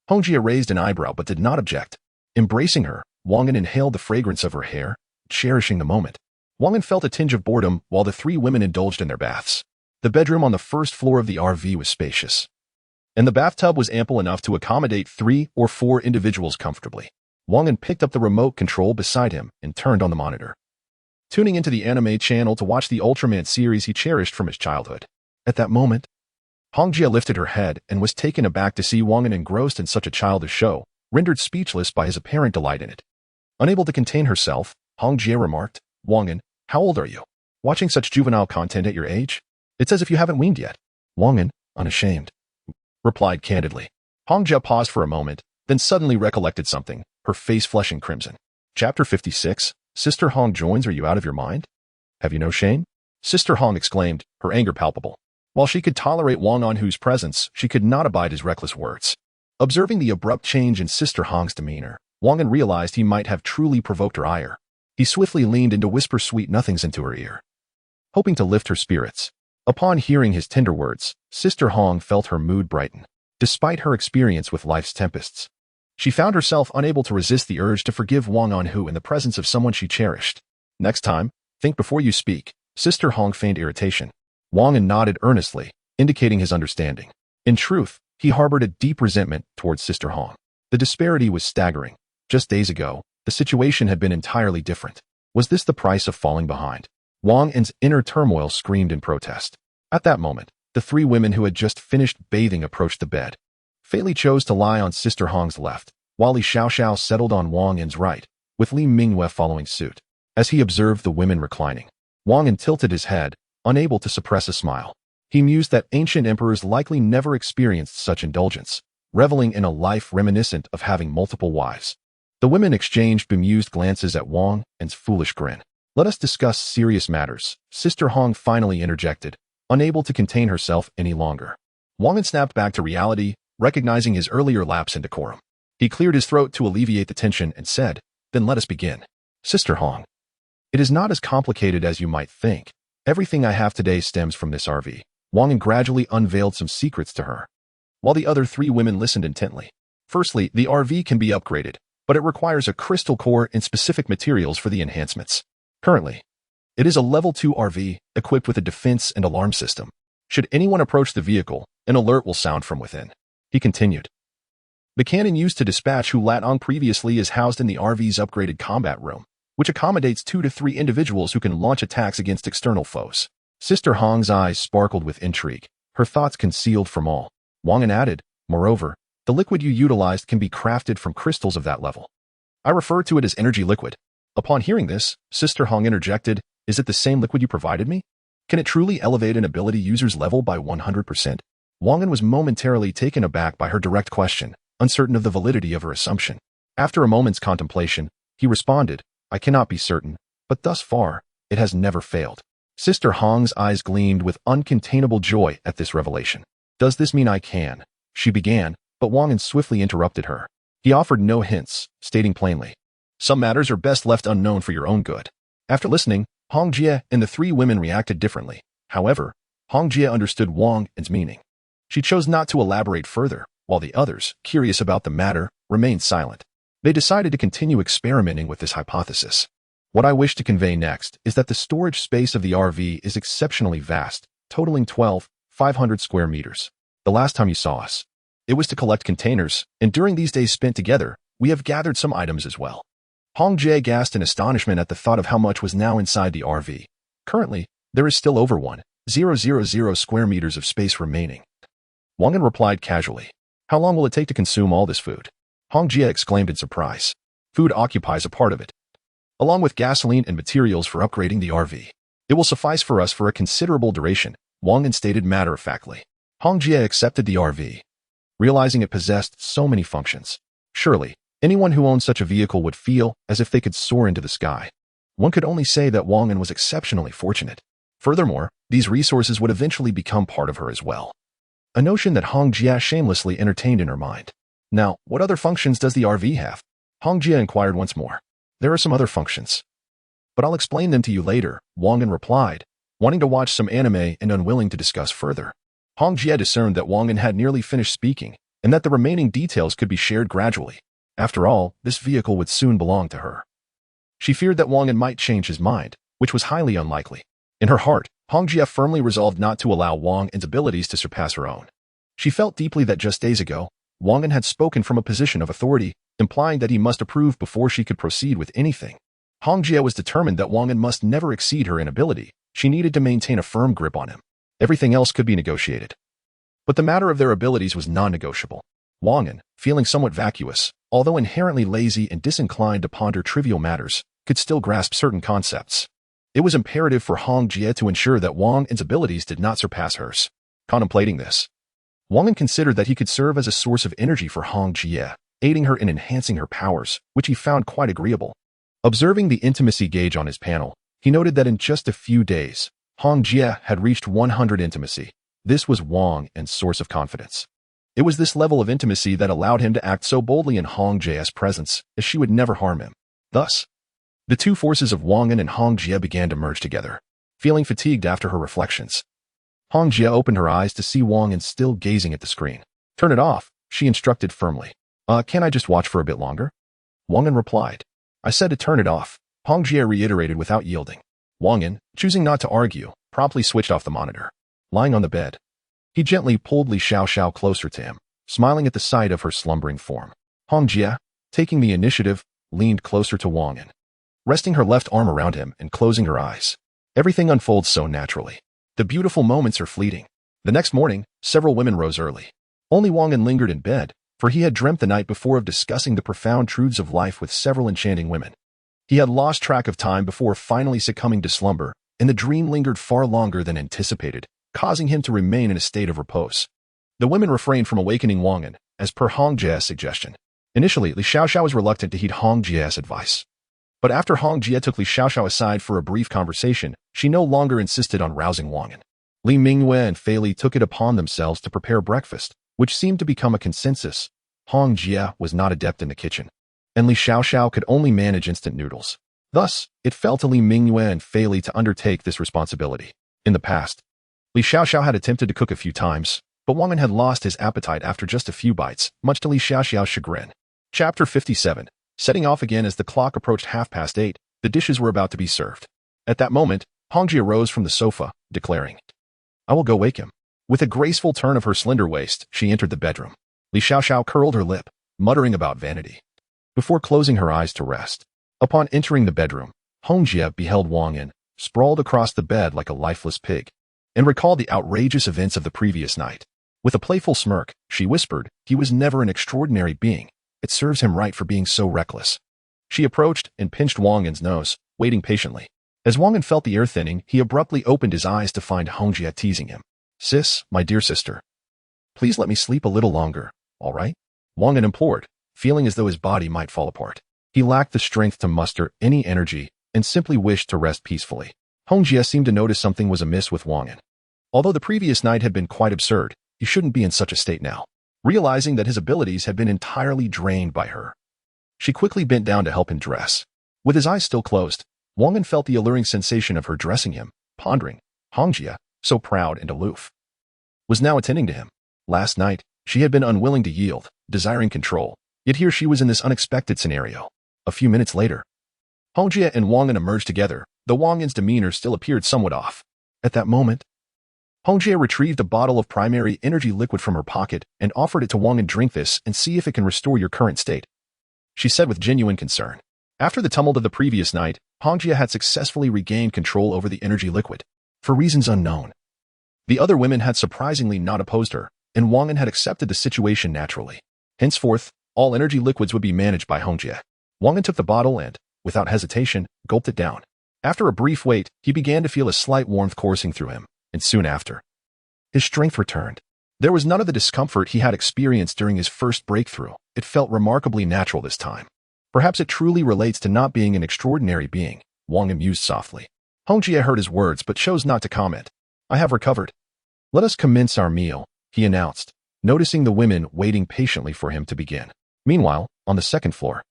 Hong Jia raised an eyebrow but did not object. Embracing her, Wang An inhaled the fragrance of her hair, cherishing the moment. Wang An felt a tinge of boredom while the three women indulged in their baths. The bedroom on the first floor of the RV was spacious, and the bathtub was ample enough to accommodate 3 or 4 individuals comfortably. Wang An picked up the remote control beside him and turned on the monitor, tuning into the anime channel to watch the Ultraman series he cherished from his childhood. At that moment, Hong Jia lifted her head and was taken aback to see Wang An engrossed in such a childish show, rendered speechless by his apparent delight in it. Unable to contain herself, Hong Jia remarked, Wang An, how old are you? Watching such juvenile content at your age? It's as if you haven't weaned yet. Wang An, unashamed, replied candidly. Hong Jia paused for a moment, then suddenly recollected something, her face flushing crimson. Chapter 56, Sister Hong joins. Are you out of your mind? Have you no shame? Sister Hong exclaimed, her anger palpable. While she could tolerate Wang An's presence, she could not abide his reckless words. Observing the abrupt change in Sister Hong's demeanor, Wang An realized he might have truly provoked her ire. He swiftly leaned in to whisper sweet nothings into her ear, hoping to lift her spirits. Upon hearing his tender words, Sister Hong felt her mood brighten. Despite her experience with life's tempests, she found herself unable to resist the urge to forgive Wang An in the presence of someone she cherished. Next time, think before you speak. Sister Hong feigned irritation. Wang An nodded earnestly, indicating his understanding. In truth, he harbored a deep resentment towards Sister Hong. The disparity was staggering. Just days ago, the situation had been entirely different. Was this the price of falling behind? Wang An's inner turmoil screamed in protest. At that moment, the three women who had just finished bathing approached the bed. Fei Li chose to lie on Sister Hong's left, while Li Xiaoxiao settled on Wang An's right, with Li Mingyue following suit. As he observed the women reclining, Wang An tilted his head, unable to suppress a smile. He mused that ancient emperors likely never experienced such indulgence, reveling in a life reminiscent of having multiple wives. The women exchanged bemused glances at Wang An's foolish grin. Let us discuss serious matters, Sister Hong finally interjected, unable to contain herself any longer. Wang An snapped back to reality, recognizing his earlier lapse in decorum. He cleared his throat to alleviate the tension and said, "Then let us begin. Sister Hong, it is not as complicated as you might think. Everything I have today stems from this RV." Wang An gradually unveiled some secrets to her, while the other three women listened intently. Firstly, the RV can be upgraded, but it requires a crystal core and specific materials for the enhancements. Currently, it is a level 2 RV equipped with a defense and alarm system. Should anyone approach the vehicle, an alert will sound from within. He continued. The cannon used to dispatch Hu Latong previously is housed in the RV's upgraded combat room, which accommodates 2 to 3 individuals who can launch attacks against external foes. Sister Hong's eyes sparkled with intrigue, her thoughts concealed from all. Wang An added, moreover, the liquid you utilized can be crafted from crystals of that level. I refer to it as energy liquid. Upon hearing this, Sister Hong interjected, is it the same liquid you provided me? Can it truly elevate an ability user's level by 100%? Wang An was momentarily taken aback by her direct question, uncertain of the validity of her assumption. After a moment's contemplation, he responded, I cannot be certain, but thus far, it has never failed. Sister Hong's eyes gleamed with uncontainable joy at this revelation. Does this mean I can? She began, but Wang An swiftly interrupted her. He offered no hints, stating plainly, some matters are best left unknown for your own good. After listening, Hong Jie and the three women reacted differently. However, Hong Jie understood Wang An's meaning. She chose not to elaborate further, while the others, curious about the matter, remained silent. They decided to continue experimenting with this hypothesis. What I wish to convey next is that the storage space of the RV is exceptionally vast, totaling 12,500 square meters. The last time you saw us, it was to collect containers, and during these days spent together, we have gathered some items as well. Hong Jie gasped in astonishment at the thought of how much was now inside the RV. Currently, there is still over 1,000 square meters of space remaining. Wang An replied casually, how long will it take to consume all this food? Hong Jie exclaimed in surprise. Food occupies a part of it, along with gasoline and materials for upgrading the RV. It will suffice for us for a considerable duration, Wang An stated matter-of-factly. Hong Jie accepted the RV, realizing it possessed so many functions. Surely, anyone who owned such a vehicle would feel as if they could soar into the sky. One could only say that Wang An was exceptionally fortunate. Furthermore, these resources would eventually become part of her as well. A notion that Hong Jie shamelessly entertained in her mind. Now, what other functions does the RV have? Hong Jie inquired once more. There are some other functions, but I'll explain them to you later, Wang An replied, wanting to watch some anime and unwilling to discuss further. Hong Jie discerned that Wang An had nearly finished speaking, and that the remaining details could be shared gradually. After all, this vehicle would soon belong to her. She feared that Wang An might change his mind, which was highly unlikely. In her heart, Hong Jie firmly resolved not to allow Wang An's abilities to surpass her own. She felt deeply that just days ago, Wang An had spoken from a position of authority, implying that he must approve before she could proceed with anything. Hong Jie was determined that Wang An must never exceed her inability. She needed to maintain a firm grip on him. Everything else could be negotiated, but the matter of their abilities was non-negotiable. Wang An, feeling somewhat vacuous, although inherently lazy and disinclined to ponder trivial matters, could still grasp certain concepts. It was imperative for Hong Jie to ensure that Wang An's abilities did not surpass hers. Contemplating this, Wang An considered that he could serve as a source of energy for Hong Jie, aiding her in enhancing her powers, which he found quite agreeable. Observing the intimacy gauge on his panel, he noted that in just a few days, Hong Jie had reached 100 intimacy. This was Wang An's source of confidence. It was this level of intimacy that allowed him to act so boldly in Hong Jie's presence, as she would never harm him. Thus, The two forces of Wang An and Hong Jie began to merge together. Feeling fatigued after her reflections, Hong Jie opened her eyes to see Wang An still gazing at the screen. "Turn it off," she instructed firmly. Can't I just watch for a bit longer?" Wang An replied. "I said to turn it off," Hong Jie reiterated without yielding. Wang An, choosing not to argue, promptly switched off the monitor. Lying on the bed, he gently pulled Li Xiaoxiao closer to him, smiling at the sight of her slumbering form. Hong Jie, taking the initiative, leaned closer to Wang An, resting her left arm around him and closing her eyes. Everything unfolds so naturally. The beautiful moments are fleeting. The next morning, several women rose early. Only Wang An lingered in bed, for he had dreamt the night before of discussing the profound truths of life with several enchanting women. He had lost track of time before finally succumbing to slumber, and the dream lingered far longer than anticipated, causing him to remain in a state of repose. The women refrained from awakening Wang An, as per Hong Jie's suggestion. Initially, Li Xiaoxiao was reluctant to heed Hong Jie's advice. But after Hong Jie took Li Xiaoxiao aside for a brief conversation, she no longer insisted on rousing Wang An. Li Mingyue and Fei Li took it upon themselves to prepare breakfast, which seemed to become a consensus. Hong Jie was not adept in the kitchen, and Li Xiaoxiao could only manage instant noodles. Thus, it fell to Li Mingyue and Fei Li to undertake this responsibility. In the past, Li Xiaoxiao had attempted to cook a few times, but Wang An had lost his appetite after just a few bites, much to Li Xiaoxiao's chagrin. Chapter 57. Setting off again as the clock approached 8:30, the dishes were about to be served. At that moment, Hong Jie rose from the sofa, declaring, "I will go wake him." With a graceful turn of her slender waist, she entered the bedroom. Li Xiaoxiao curled her lip, muttering about vanity, before closing her eyes to rest. Upon entering the bedroom, Hong Jie beheld Wang An, sprawled across the bed like a lifeless pig, and recalled the outrageous events of the previous night. With a playful smirk, she whispered, "He was never an extraordinary being. It serves him right for being so reckless." She approached and pinched Wang An's nose, waiting patiently. As Wang An felt the air thinning, he abruptly opened his eyes to find Hong Jie teasing him. "Sis, my dear sister, please let me sleep a little longer, all right?" Wang An implored, feeling as though his body might fall apart. He lacked the strength to muster any energy and simply wished to rest peacefully. Hong Jie seemed to notice something was amiss with Wang An. Although the previous night had been quite absurd, he shouldn't be in such a state now. Realizing that his abilities had been entirely drained by her, she quickly bent down to help him dress. With his eyes still closed, Wang An felt the alluring sensation of her dressing him, pondering. Hong Jie, so proud and aloof, was now attending to him. Last night, she had been unwilling to yield, desiring control, yet here she was in this unexpected scenario. A few minutes later, Hong Jie and Wang An emerged together, though Wang An's demeanor still appeared somewhat off. At that moment, Hong Jie retrieved a bottle of primary energy liquid from her pocket and offered it to Wang An. "Drink this and see if it can restore your current state," she said with genuine concern. After the tumult of the previous night, Hong Jie had successfully regained control over the energy liquid, for reasons unknown. The other women had surprisingly not opposed her, and Wang An had accepted the situation naturally. Henceforth, all energy liquids would be managed by Hong Jie. Wang An took the bottle and, without hesitation, gulped it down. After a brief wait, he began to feel a slight warmth coursing through him, and soon after, his strength returned. There was none of the discomfort he had experienced during his first breakthrough. It felt remarkably natural this time. Perhaps it truly relates to not being an extraordinary being, Wang An mused softly. Hong Jie heard his words but chose not to comment. "I have recovered. Let us commence our meal," he announced, noticing the women waiting patiently for him to begin. Meanwhile, on the second floor,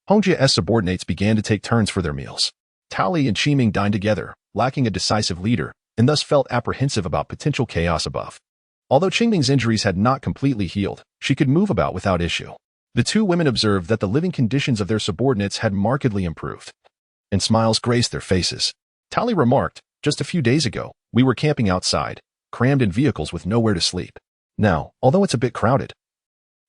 Hong Jie's subordinates began to take turns for their meals. Tao Li and Qiming dined together, lacking a decisive leader, and thus felt apprehensive about potential chaos above. Although Qingming's injuries had not completely healed, she could move about without issue. The two women observed that the living conditions of their subordinates had markedly improved, and smiles graced their faces. Tao Li remarked, "Just a few days ago, we were camping outside, crammed in vehicles with nowhere to sleep. Now, although it's a bit crowded,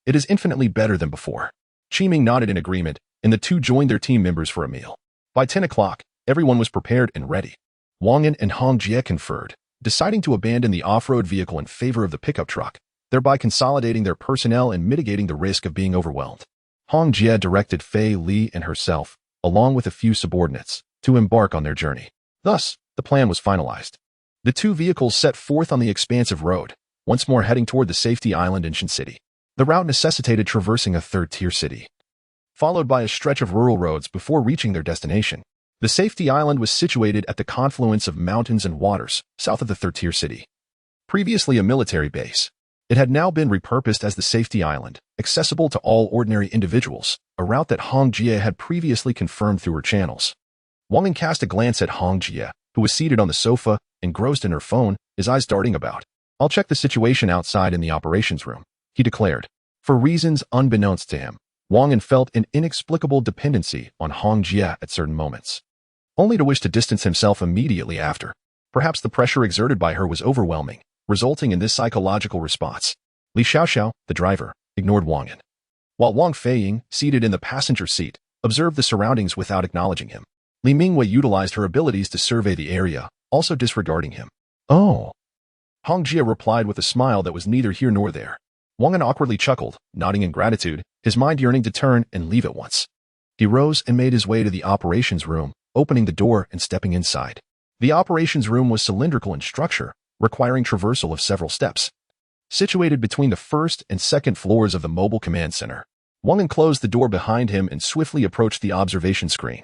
it is infinitely better than before." Qiming nodded in agreement, and the two joined their team members for a meal. By 10 o'clock, everyone was prepared and ready. Wang An and Hong Jie conferred, deciding to abandon the off-road vehicle in favor of the pickup truck, thereby consolidating their personnel and mitigating the risk of being overwhelmed. Hong Jie directed Fei Li and herself, along with a few subordinates, to embark on their journey. Thus, the plan was finalized. The two vehicles set forth on the expansive road, once more heading toward the safety island in Shan City. The route necessitated traversing a third-tier city, followed by a stretch of rural roads before reaching their destination. The safety island was situated at the confluence of mountains and waters, south of the third-tier city. Previously a military base, it had now been repurposed as the safety island, accessible to all ordinary individuals, a route that Hong Jie had previously confirmed through her channels. Wang An cast a glance at Hong Jie, who was seated on the sofa, engrossed in her phone, his eyes darting about. "I'll check the situation outside in the operations room," he declared. For reasons unbeknownst to him, Wang An felt an inexplicable dependency on Hong Jie at certain moments, only to wish to distance himself immediately after. Perhaps the pressure exerted by her was overwhelming, resulting in this psychological response. Li Xiaoxiao, the driver, ignored Wang An, while Wang Feiying, seated in the passenger seat, observed the surroundings without acknowledging him. Li Mingwei utilized her abilities to survey the area, also disregarding him. "Oh." Hong Jie replied with a smile that was neither here nor there. Wang An awkwardly chuckled, nodding in gratitude, his mind yearning to turn and leave at once. He rose and made his way to the operations room, opening the door and stepping inside. The operations room was cylindrical in structure, requiring traversal of several steps. Situated between the first and second floors of the mobile command center, Wang An closed the door behind him and swiftly approached the observation screen.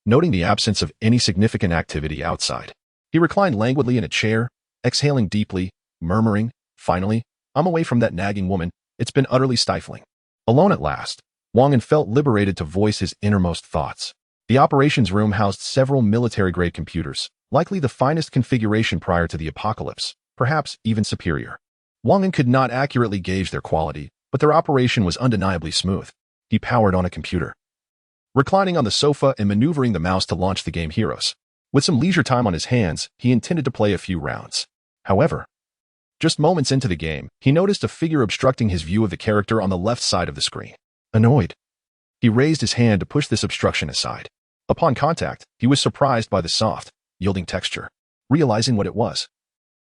Noting the absence of any significant activity outside, he reclined languidly in a chair, exhaling deeply, murmuring, "Finally, I'm away from that nagging woman. It's been utterly stifling." Alone at last, Wang An felt liberated to voice his innermost thoughts. The operations room housed several military-grade computers, likely the finest configuration prior to the apocalypse, perhaps even superior. Wang An could not accurately gauge their quality, but their operation was undeniably smooth. He powered on a computer, reclining on the sofa and maneuvering the mouse to launch the game Heroes. With some leisure time on his hands, he intended to play a few rounds. However, just moments into the game, he noticed a figure obstructing his view of the character on the left side of the screen. Annoyed, he raised his hand to push this obstruction aside. Upon contact, he was surprised by the soft, yielding texture. Realizing what it was,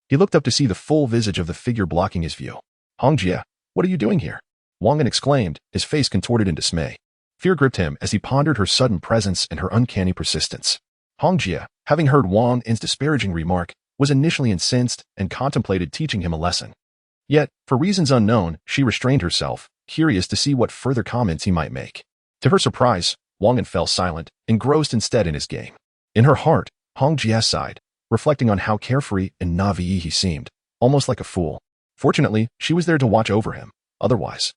he looked up to see the full visage of the figure blocking his view. "Hong Jie, what are you doing here?" Wang An exclaimed, his face contorted in dismay. Fear gripped him as he pondered her sudden presence and her uncanny persistence. Hong Jie, having heard Wang An's disparaging remark, was initially incensed and contemplated teaching him a lesson. Yet, for reasons unknown, she restrained herself, curious to see what further comments he might make. To her surprise, Wang An fell silent, engrossed instead in his game. In her heart, Hong Jie sighed, reflecting on how carefree and naive he seemed, almost like a fool. Fortunately, she was there to watch over him. Otherwise,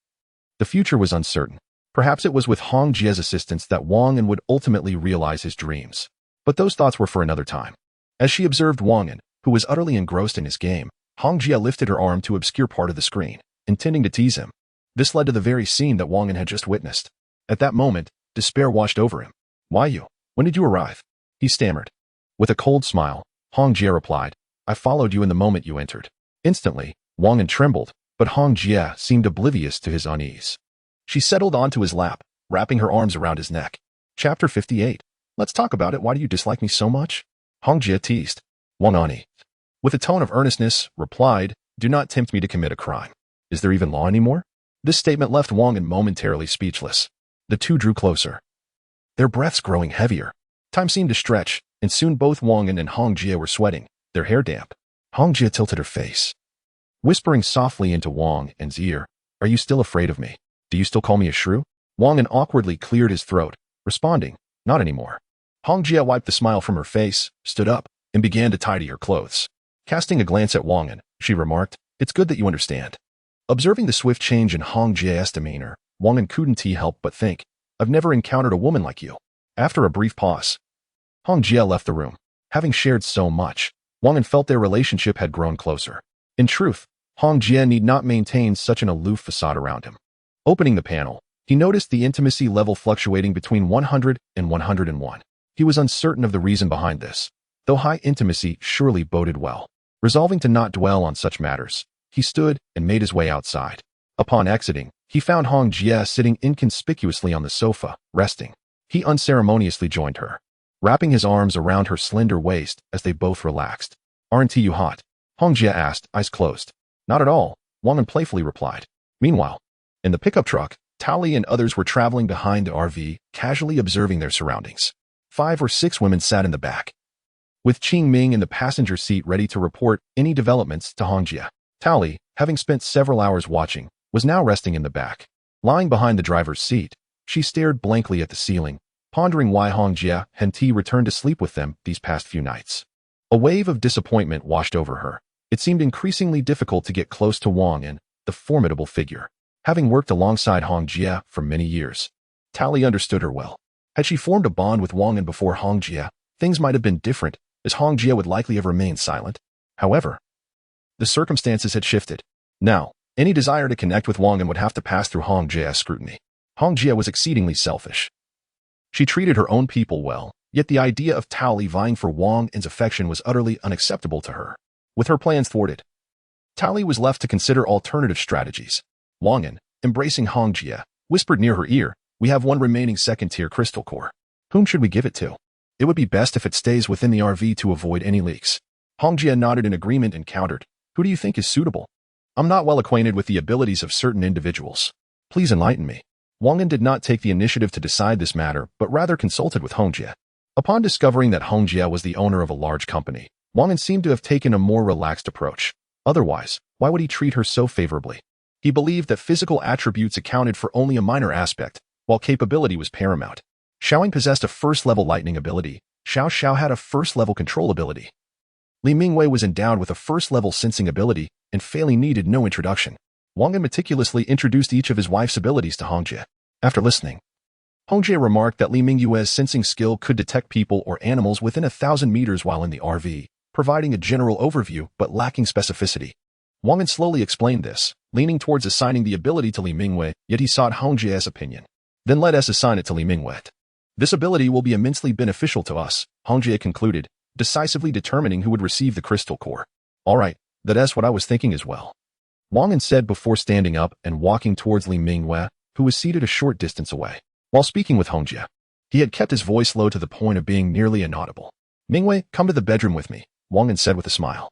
the future was uncertain. Perhaps it was with Hong Jie's assistance that Wang An would ultimately realize his dreams. But those thoughts were for another time. As she observed Wang An, who was utterly engrossed in his game, Hong Jie lifted her arm to obscure part of the screen, intending to tease him. This led to the very scene that Wang An had just witnessed. At that moment, despair washed over him. "Why you? When did you arrive?" he stammered. With a cold smile, Hong Jie replied, "I followed you in the moment you entered." Instantly, Wang An trembled, but Hong Jie seemed oblivious to his unease. She settled onto his lap, wrapping her arms around his neck. Chapter 58. "Let's talk about it. Why do you dislike me so much?" Hong Jie teased. Wang An, with a tone of earnestness, replied, "Do not tempt me to commit a crime. Is there even law anymore?" This statement left Wang An momentarily speechless. The two drew closer, their breaths growing heavier. Time seemed to stretch, and soon both Wang An and Hong Jie were sweating, their hair damp. Hong Jie tilted her face, whispering softly into Wang An's ear, "Are you still afraid of me? Do you still call me a shrew?" Wang An awkwardly cleared his throat, responding, "Not anymore." Hong Jie wiped the smile from her face, stood up, and began to tidy her clothes. Casting a glance at Wang An, she remarked, "It's good that you understand." Observing the swift change in Hong Jie's demeanor, Wang An couldn't help but think, "I've never encountered a woman like you." After a brief pause, Hong Jie left the room. Having shared so much, Wang An felt their relationship had grown closer. In truth, Hong Jie need not maintain such an aloof facade around him. Opening the panel, he noticed the intimacy level fluctuating between 100 and 101. He was uncertain of the reason behind this, though high intimacy surely boded well. Resolving to not dwell on such matters, he stood and made his way outside. Upon exiting, he found Hong Jie sitting inconspicuously on the sofa, resting. He unceremoniously joined her, wrapping his arms around her slender waist as they both relaxed. "Aren't you hot?" Hong Jie asked, eyes closed. "Not at all," Wang An playfully replied. Meanwhile, in the pickup truck, Tao Li and others were traveling behind the RV, casually observing their surroundings. 5 or 6 women sat in the back, with Qing Ming in the passenger seat ready to report any developments to Hong Jie. Tao Li, having spent several hours watching, was now resting in the back. Lying behind the driver's seat, she stared blankly at the ceiling, pondering why Hong Jie hadn't returned to sleep with them these past few nights. A wave of disappointment washed over her. It seemed increasingly difficult to get close to Wang An, the formidable figure. Having worked alongside Hong Jie for many years, Tao Li understood her well. Had she formed a bond with Wang An before Hongjie, things might have been different, as Hongjie would likely have remained silent. However, the circumstances had shifted. Now, any desire to connect with Wang An would have to pass through Hongjie's scrutiny. Hongjie was exceedingly selfish. She treated her own people well, yet the idea of Tao Li vying for Wang An's affection was utterly unacceptable to her. With her plans thwarted, Tao Li was left to consider alternative strategies. Wang An, embracing Hongjie, whispered near her ear, "We have one remaining second-tier crystal core. Whom should we give it to? It would be best if it stays within the RV to avoid any leaks." Hongjie nodded in agreement and countered, "Who do you think is suitable? I'm not well acquainted with the abilities of certain individuals. Please enlighten me." Wang An did not take the initiative to decide this matter, but rather consulted with Hongjie. Upon discovering that Hongjie was the owner of a large company, Wang An seemed to have taken a more relaxed approach. Otherwise, why would he treat her so favorably? He believed that physical attributes accounted for only a minor aspect, while capability was paramount. Xiaoying possessed a first-level lightning ability. Xiao Xiao had a first-level control ability. Li Mingwei was endowed with a first-level sensing ability, and Fei needed no introduction. Wang An meticulously introduced each of his wife's abilities to Hongjie. After listening, Hongjie remarked that Li Mingyue's sensing skill could detect people or animals within 1,000 meters while in the RV, providing a general overview but lacking specificity. Wang An slowly explained this, leaning towards assigning the ability to Li Mingwei, yet he sought Hongjie's opinion. "Then let us assign it to Li Mingwei. This ability will be immensely beneficial to us," Hongjie concluded, decisively determining who would receive the crystal core. "All right, that's what I was thinking as well," Wang An said before standing up and walking towards Li Mingwei, who was seated a short distance away. While speaking with Hongjie, he had kept his voice low to the point of being nearly inaudible. "Mingwei, come to the bedroom with me," Wang An said with a smile.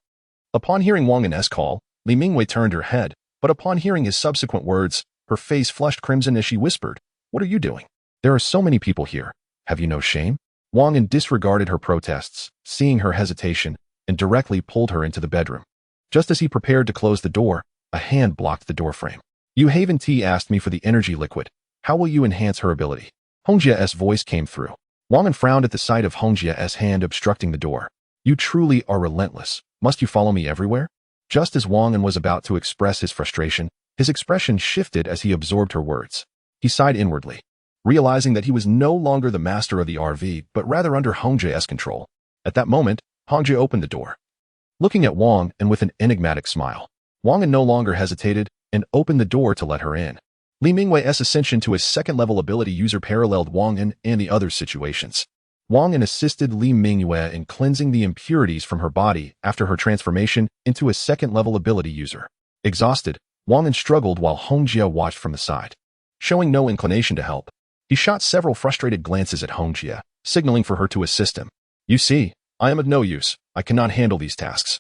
Upon hearing Wang An's call, Li Mingwei turned her head, but upon hearing his subsequent words, her face flushed crimson as she whispered, "What are you doing? There are so many people here. Have you no shame?" Wang An disregarded her protests, seeing her hesitation, and directly pulled her into the bedroom. Just as he prepared to close the door, a hand blocked the doorframe. "Yu Haven T asked me for the energy liquid. How will you enhance her ability?" Hongjie's voice came through. Wang An frowned at the sight of Hongjie's hand obstructing the door. "You truly are relentless. Must you follow me everywhere?" Just as Wang An was about to express his frustration, his expression shifted as he absorbed her words. He sighed inwardly, realizing that he was no longer the master of the RV, but rather under Hongjie's control. At that moment, Hongjie opened the door. Looking at Wang An with an enigmatic smile, Wang An no longer hesitated and opened the door to let her in. Li Mingwei's ascension to his second-level ability user paralleled Wang An and the other situations. Wang An assisted Li Mingwei in cleansing the impurities from her body after her transformation into a second-level ability user. Exhausted, Wang An struggled while Hongjie watched from the side. Showing no inclination to help, he shot several frustrated glances at Hongjie, signaling for her to assist him. "You see, I am of no use. I cannot handle these tasks."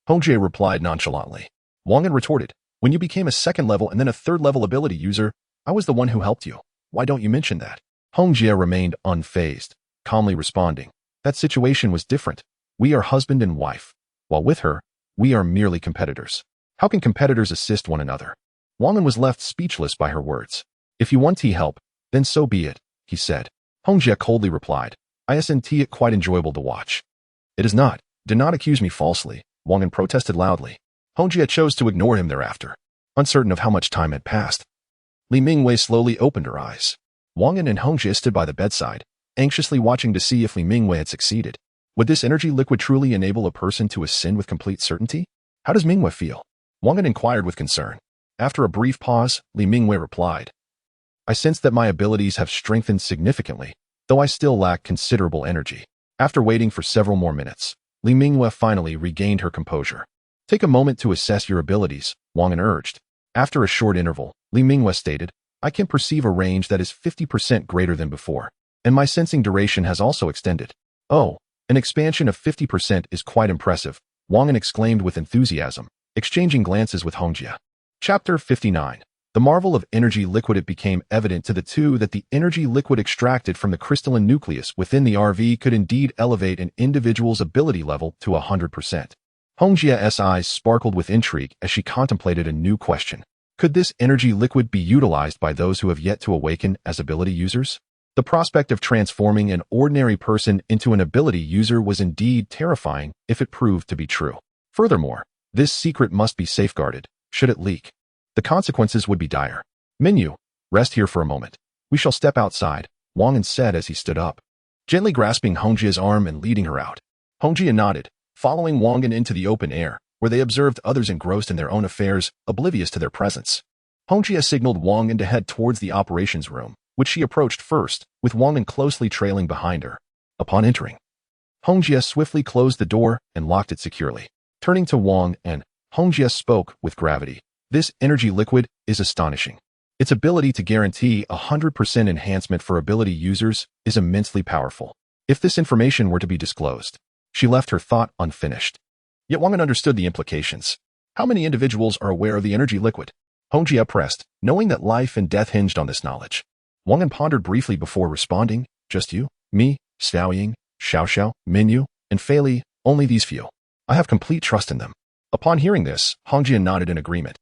Hongjie replied nonchalantly. Wang An retorted, "When you became a second-level and then a third-level ability user, I was the one who helped you. Why don't you mention that?" Hongjie remained unfazed, calmly responding, "That situation was different. We are husband and wife. While with her, we are merely competitors. How can competitors assist one another?" Wang An was left speechless by her words. "If you want help, then so be it," he said. Hongjie coldly replied, "Isn't it quite enjoyable to watch?" "It is not. Do not accuse me falsely," Wang An protested loudly. Hongjie chose to ignore him thereafter, uncertain of how much time had passed. Li Mingwei slowly opened her eyes. Wang An and Hongjie stood by the bedside, anxiously watching to see if Li Mingwei had succeeded. Would this energy liquid truly enable a person to ascend with complete certainty? "How does Mingwei feel?" Wang An inquired with concern. After a brief pause, Li Mingwei replied, "I sense that my abilities have strengthened significantly, though I still lack considerable energy." After waiting for several more minutes, Li Mingwei finally regained her composure. "Take a moment to assess your abilities," Wang An urged. After a short interval, Li Mingwei stated, "I can perceive a range that is 50% greater than before, and my sensing duration has also extended." "Oh, an expansion of 50% is quite impressive," Wang An exclaimed with enthusiasm, exchanging glances with Hongjie. Chapter 59. The marvel of energy liquid. It became evident to the two that the energy liquid extracted from the crystalline nucleus within the RV could indeed elevate an individual's ability level to 100%. Hongjie's eyes sparkled with intrigue as she contemplated a new question. Could this energy liquid be utilized by those who have yet to awaken as ability users? The prospect of transforming an ordinary person into an ability user was indeed terrifying if it proved to be true. Furthermore, this secret must be safeguarded. Should it leak, the consequences would be dire. "Menu, rest here for a moment. We shall step outside," Wang An said as he stood up, gently grasping Hongjia's arm and leading her out. Hongjia nodded, following Wang An into the open air, where they observed others engrossed in their own affairs, oblivious to their presence. Hongjia signaled Wang An to head towards the operations room, which she approached first, with Wang An closely trailing behind her. Upon entering, Hongjia swiftly closed the door and locked it securely. Turning to Wang An, Hongjia spoke with gravity. This energy liquid is astonishing. Its ability to guarantee 100% enhancement for ability users is immensely powerful. If this information were to be disclosed, she left her thought unfinished. Yet Wang An understood the implications. How many individuals are aware of the energy liquid? Hongjia pressed, knowing that life and death hinged on this knowledge. Wang An pondered briefly before responding. Just you, me, Xiao Ying, Xiao Xiao, Minyu, and Fei Li, only these few. I have complete trust in them. Upon hearing this, Hongjia nodded in agreement.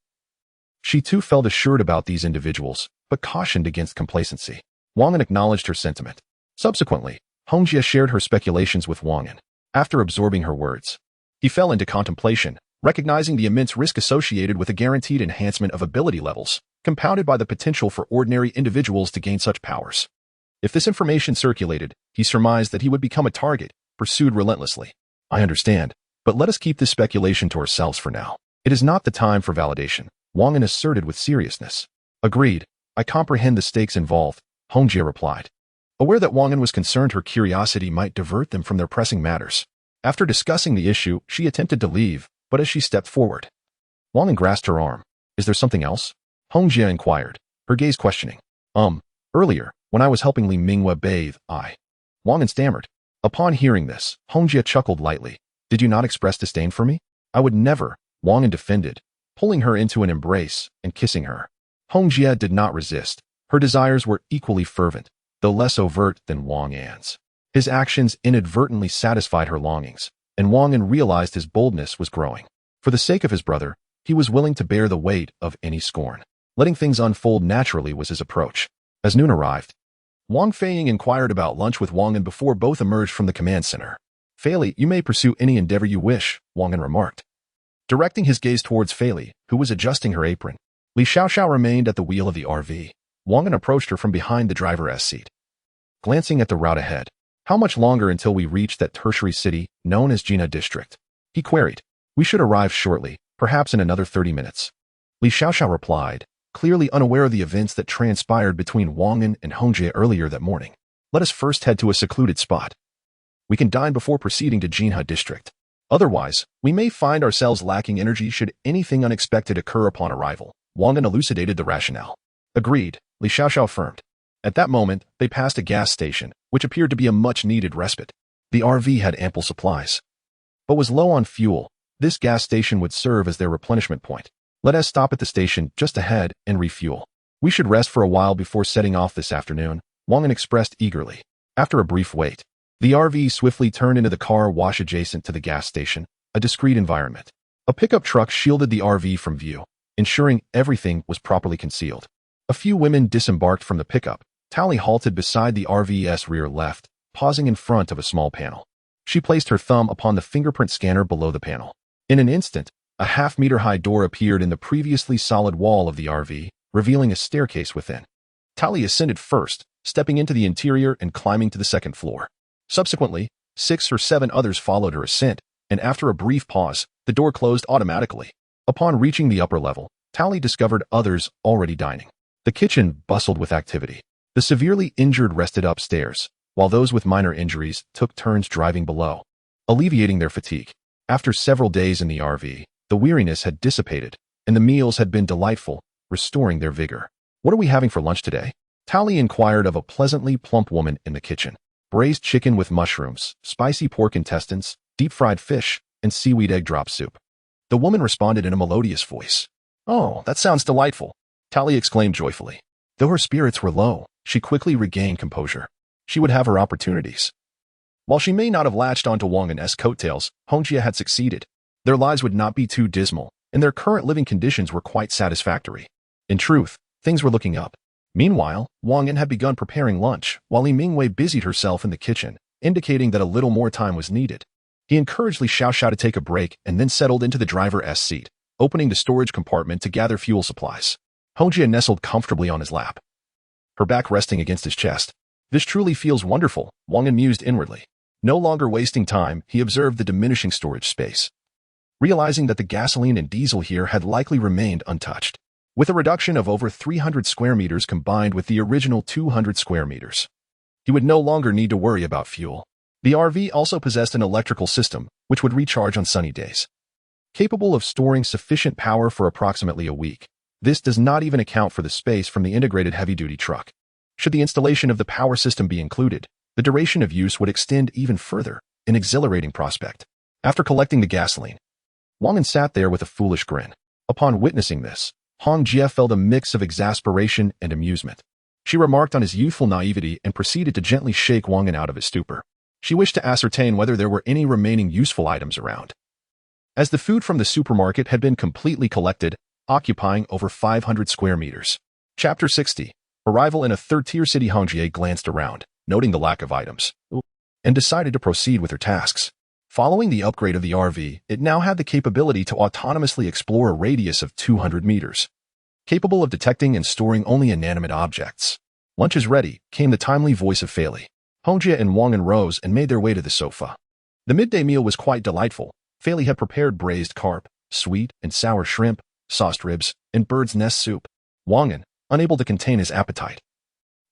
She too felt assured about these individuals, but cautioned against complacency. Wang An acknowledged her sentiment. Subsequently, Hongjia shared her speculations with Wang An. After absorbing her words, he fell into contemplation, recognizing the immense risk associated with a guaranteed enhancement of ability levels, compounded by the potential for ordinary individuals to gain such powers. If this information circulated, he surmised that he would become a target, pursued relentlessly. I understand, but let us keep this speculation to ourselves for now. It is not the time for validation, Wang An asserted with seriousness. Agreed. I comprehend the stakes involved, Hongjia replied. Aware that Wang An was concerned her curiosity might divert them from their pressing matters. After discussing the issue, she attempted to leave, but as she stepped forward, Wang An grasped her arm. Is there something else? Hongjia inquired, her gaze questioning. Earlier, when I was helping Li Minghua bathe, Wang An stammered. Upon hearing this, Hongjia chuckled lightly. Did you not express disdain for me? I would never, Wang An defended, pulling her into an embrace and kissing her. Hongjia did not resist. Her desires were equally fervent, though less overt than Wang An's. His actions inadvertently satisfied her longings, and Wang An realized his boldness was growing. For the sake of his brother, he was willing to bear the weight of any scorn. Letting things unfold naturally was his approach. As noon arrived, Wang Feiying inquired about lunch with Wang An before both emerged from the command center. Fei Li, you may pursue any endeavor you wish, Wang An remarked. Directing his gaze towards Fei Li, who was adjusting her apron, Li Xiaoxiao remained at the wheel of the RV. Wang An approached her from behind the driver's seat. Glancing at the route ahead, how much longer until we reach that tertiary city known as Jina District? He queried. We should arrive shortly, perhaps in another 30 minutes. Li Xiaoxiao replied, clearly unaware of the events that transpired between Wang An and Hongjia earlier that morning. Let us first head to a secluded spot. We can dine before proceeding to Jinha District. Otherwise, we may find ourselves lacking energy should anything unexpected occur upon arrival. Wang An elucidated the rationale. Agreed, Li Xiaoxiao affirmed. At that moment, they passed a gas station, which appeared to be a much-needed respite. The RV had ample supplies, but was low on fuel. This gas station would serve as their replenishment point. Let us stop at the station just ahead and refuel. We should rest for a while before setting off this afternoon, Wang An expressed eagerly. After a brief wait, the RV swiftly turned into the car wash adjacent to the gas station, a discreet environment. A pickup truck shielded the RV from view, ensuring everything was properly concealed. A few women disembarked from the pickup. Tally halted beside the RV's rear left, pausing in front of a small panel. She placed her thumb upon the fingerprint scanner below the panel. In an instant, a half-meter-high door appeared in the previously solid wall of the RV, revealing a staircase within. Tally ascended first, stepping into the interior and climbing to the second floor. Subsequently, 6 or 7 others followed her ascent, and after a brief pause, the door closed automatically. Upon reaching the upper level, Tally discovered others already dining. The kitchen bustled with activity. The severely injured rested upstairs, while those with minor injuries took turns driving below, alleviating their fatigue. After several days in the RV, the weariness had dissipated, and the meals had been delightful, restoring their vigor. What are we having for lunch today? Tally inquired of a pleasantly plump woman in the kitchen. Braised chicken with mushrooms, spicy pork intestines, deep-fried fish, and seaweed egg drop soup. The woman responded in a melodious voice. Oh, that sounds delightful, Tally exclaimed joyfully. Though her spirits were low, she quickly regained composure. She would have her opportunities. While she may not have latched onto Wang An's coattails, Hongjia had succeeded. Their lives would not be too dismal, and their current living conditions were quite satisfactory. In truth, things were looking up. Meanwhile, Wang An had begun preparing lunch, while Li Mingwei busied herself in the kitchen, indicating that a little more time was needed. He encouraged Li Xiaoxiao to take a break and then settled into the driver's seat, opening the storage compartment to gather fuel supplies. Hongjia nestled comfortably on his lap, her back resting against his chest. This truly feels wonderful, Wang An mused inwardly. No longer wasting time, he observed the diminishing storage space, realizing that the gasoline and diesel here had likely remained untouched. With a reduction of over 300 square meters combined with the original 200 square meters, he would no longer need to worry about fuel. The RV also possessed an electrical system, which would recharge on sunny days, capable of storing sufficient power for approximately a week. This does not even account for the space from the integrated heavy-duty truck. Should the installation of the power system be included, the duration of use would extend even further, an exhilarating prospect. After collecting the gasoline, Wang An sat there with a foolish grin. Upon witnessing this, Hong Jie felt a mix of exasperation and amusement. She remarked on his youthful naivety and proceeded to gently shake Wang An out of his stupor. She wished to ascertain whether there were any remaining useful items around, as the food from the supermarket had been completely collected, occupying over 500 square meters. Chapter 60. Arrival in a third-tier city. Hong Jie glanced around, noting the lack of items, and decided to proceed with her tasks. Following the upgrade of the RV, it now had the capability to autonomously explore a radius of 200 meters, capable of detecting and storing only inanimate objects. Lunch is ready, came the timely voice of Fei Li. Hong Jie and Wang An rose and made their way to the sofa. The midday meal was quite delightful. Fei Li had prepared braised carp, sweet and sour shrimp, sauced ribs, and bird's nest soup. Wang An, unable to contain his appetite,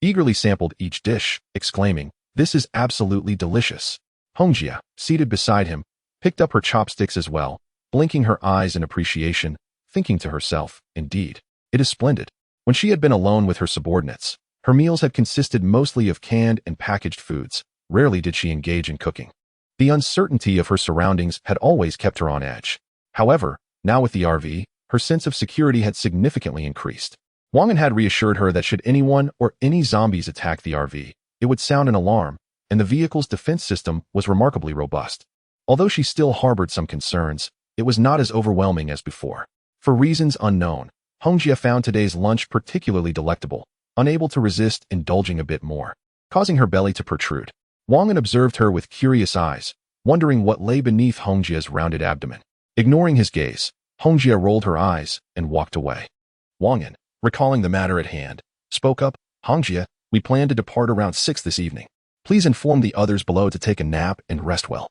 eagerly sampled each dish, exclaiming, "This is absolutely delicious." Hong Jie, seated beside him, picked up her chopsticks as well, blinking her eyes in appreciation, thinking to herself, "Indeed, it is splendid." When she had been alone with her subordinates, her meals had consisted mostly of canned and packaged foods. Rarely did she engage in cooking. The uncertainty of her surroundings had always kept her on edge. However, now with the RV, her sense of security had significantly increased. Wang An had reassured her that should anyone or any zombies attack the RV, it would sound an alarm, and the vehicle's defense system was remarkably robust. Although she still harbored some concerns, it was not as overwhelming as before. For reasons unknown, Hong Jie found today's lunch particularly delectable, unable to resist indulging a bit more, causing her belly to protrude. Wang An observed her with curious eyes, wondering what lay beneath Hong Jie's rounded abdomen. Ignoring his gaze, Hong Jie rolled her eyes and walked away. Wang An, recalling the matter at hand, spoke up, "Hong Jie, we plan to depart around 6 this evening. Please inform the others below to take a nap and rest well."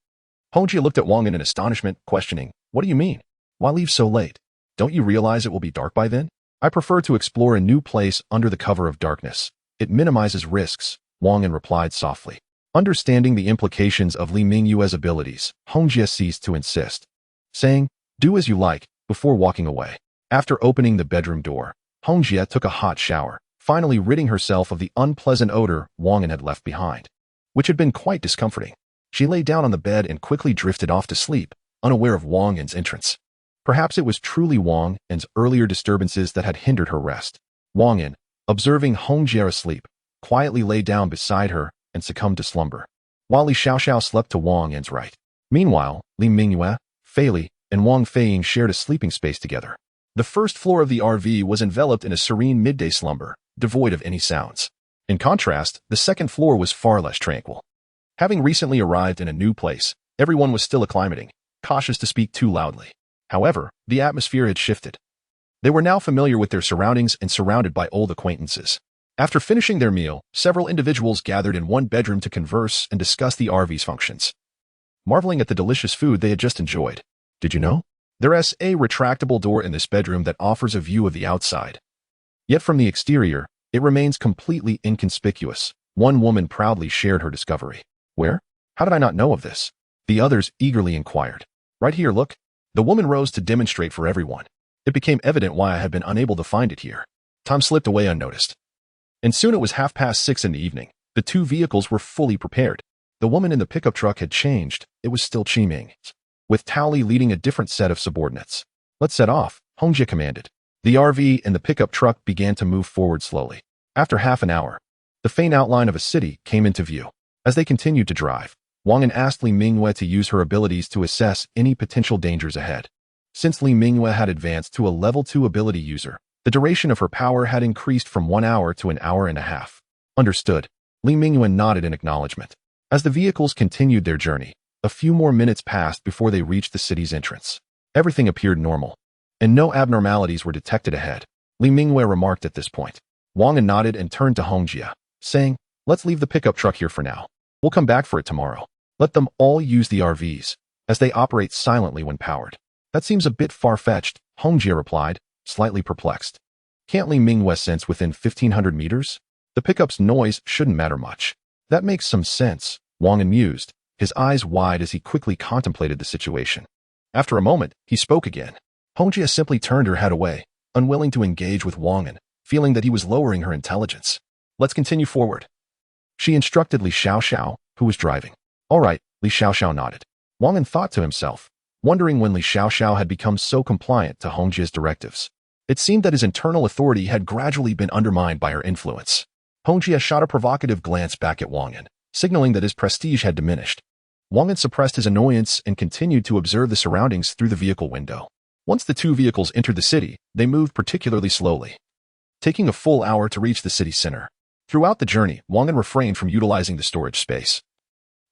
Hong Jie looked at Wang An in astonishment, questioning, "What do you mean? Why leave so late? Don't you realize it will be dark by then?" "I prefer to explore a new place under the cover of darkness. It minimizes risks," Wang An replied softly. Understanding the implications of Li Mingyue's abilities, Hong Jie ceased to insist, saying, "Do as you like," before walking away. After opening the bedroom door, Hong Jie took a hot shower, finally ridding herself of the unpleasant odor Wang An had left behind, which had been quite discomforting. She lay down on the bed and quickly drifted off to sleep, unaware of Wang An's entrance. Perhaps it was truly Wang An's earlier disturbances that had hindered her rest. Wang An, observing Hong Jie asleep, quietly lay down beside her and succumbed to slumber, while Li Xiaoxiao slept to Wang An's right. Meanwhile, Li Mingyue, Fei Li, and Wang Feiying shared a sleeping space together. The first floor of the RV was enveloped in a serene midday slumber, devoid of any sounds. In contrast, the second floor was far less tranquil. Having recently arrived in a new place, everyone was still acclimating, cautious to speak too loudly. However, the atmosphere had shifted. They were now familiar with their surroundings and surrounded by old acquaintances. After finishing their meal, several individuals gathered in one bedroom to converse and discuss the RV's functions, marveling at the delicious food they had just enjoyed. "Did you know? There's a retractable door in this bedroom that offers a view of the outside. Yet from the exterior, it remains completely inconspicuous." One woman proudly shared her discovery. "Where? How did I not know of this?" the others eagerly inquired. "Right here, look." The woman rose to demonstrate for everyone. It became evident why I had been unable to find it here. Time slipped away unnoticed. And soon it was 6:30 in the evening. The two vehicles were fully prepared. The woman in the pickup truck had changed. It was still Qiming, with Tao Li leading a different set of subordinates. "Let's set off," Hong Jie commanded. The RV and the pickup truck began to move forward slowly. After half an hour, the faint outline of a city came into view. As they continued to drive, Wang An asked Li Mingyue to use her abilities to assess any potential dangers ahead. Since Li Mingyue had advanced to a level 2 ability user, the duration of her power had increased from 1 hour to an hour and a half. "Understood." Li Mingyue nodded in acknowledgement. As the vehicles continued their journey, a few more minutes passed before they reached the city's entrance. Everything appeared normal, and no abnormalities were detected ahead. Li Mingyue remarked at this point. Wang An nodded and turned to Hong Jie, saying, Let's leave the pickup truck here for now. We'll come back for it tomorrow. Let them all use the RVs, as they operate silently when powered. That seems a bit far-fetched, Hongjie replied, slightly perplexed. Can't Li Mingwei sense within 1,500 meters? The pickup's noise shouldn't matter much. That makes some sense, Wang An mused, his eyes wide as he quickly contemplated the situation. After a moment, he spoke again. Hongjie simply turned her head away, unwilling to engage with Wang An, feeling that he was lowering her intelligence. Let's continue forward. She instructed Li Xiaoxiao, who was driving. All right, Li Xiaoxiao nodded. Wang An thought to himself, wondering when Li Xiaoxiao had become so compliant to Hongjie's directives. It seemed that his internal authority had gradually been undermined by her influence. Hongjie shot a provocative glance back at Wang An, signaling that his prestige had diminished. Wang An suppressed his annoyance and continued to observe the surroundings through the vehicle window. Once the two vehicles entered the city, they moved particularly slowly, taking a full hour to reach the city center. Throughout the journey, Wang An refrained from utilizing the storage space,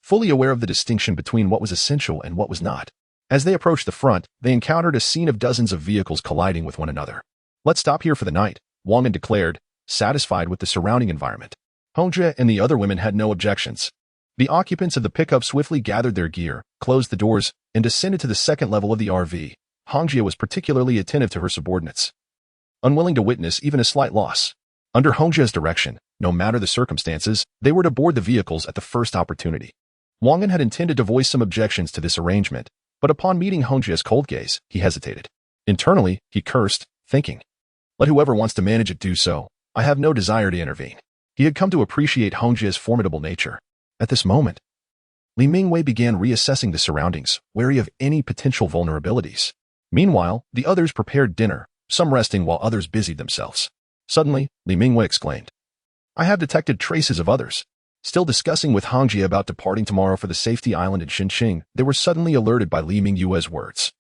fully aware of the distinction between what was essential and what was not. As they approached the front, they encountered a scene of dozens of vehicles colliding with one another. Let's stop here for the night, Wang An declared, satisfied with the surrounding environment. Hongjie and the other women had no objections. The occupants of the pickup swiftly gathered their gear, closed the doors, and descended to the second level of the RV. Hongjie was particularly attentive to her subordinates, unwilling to witness even a slight loss. Under Hongjie's direction, no matter the circumstances, they were to board the vehicles at the first opportunity. Wang An had intended to voice some objections to this arrangement, but upon meeting Hongjie's cold gaze, he hesitated. Internally, he cursed, thinking, let whoever wants to manage it do so. I have no desire to intervene. He had come to appreciate Hongjie's formidable nature. At this moment, Li Mingwei began reassessing the surroundings, wary of any potential vulnerabilities. Meanwhile, the others prepared dinner, some resting while others busied themselves. Suddenly, Li Mingwei exclaimed, I have detected traces of others. Still discussing with Hongjie about departing tomorrow for the safety island in Xinqing, they were suddenly alerted by Li Mingyue's words,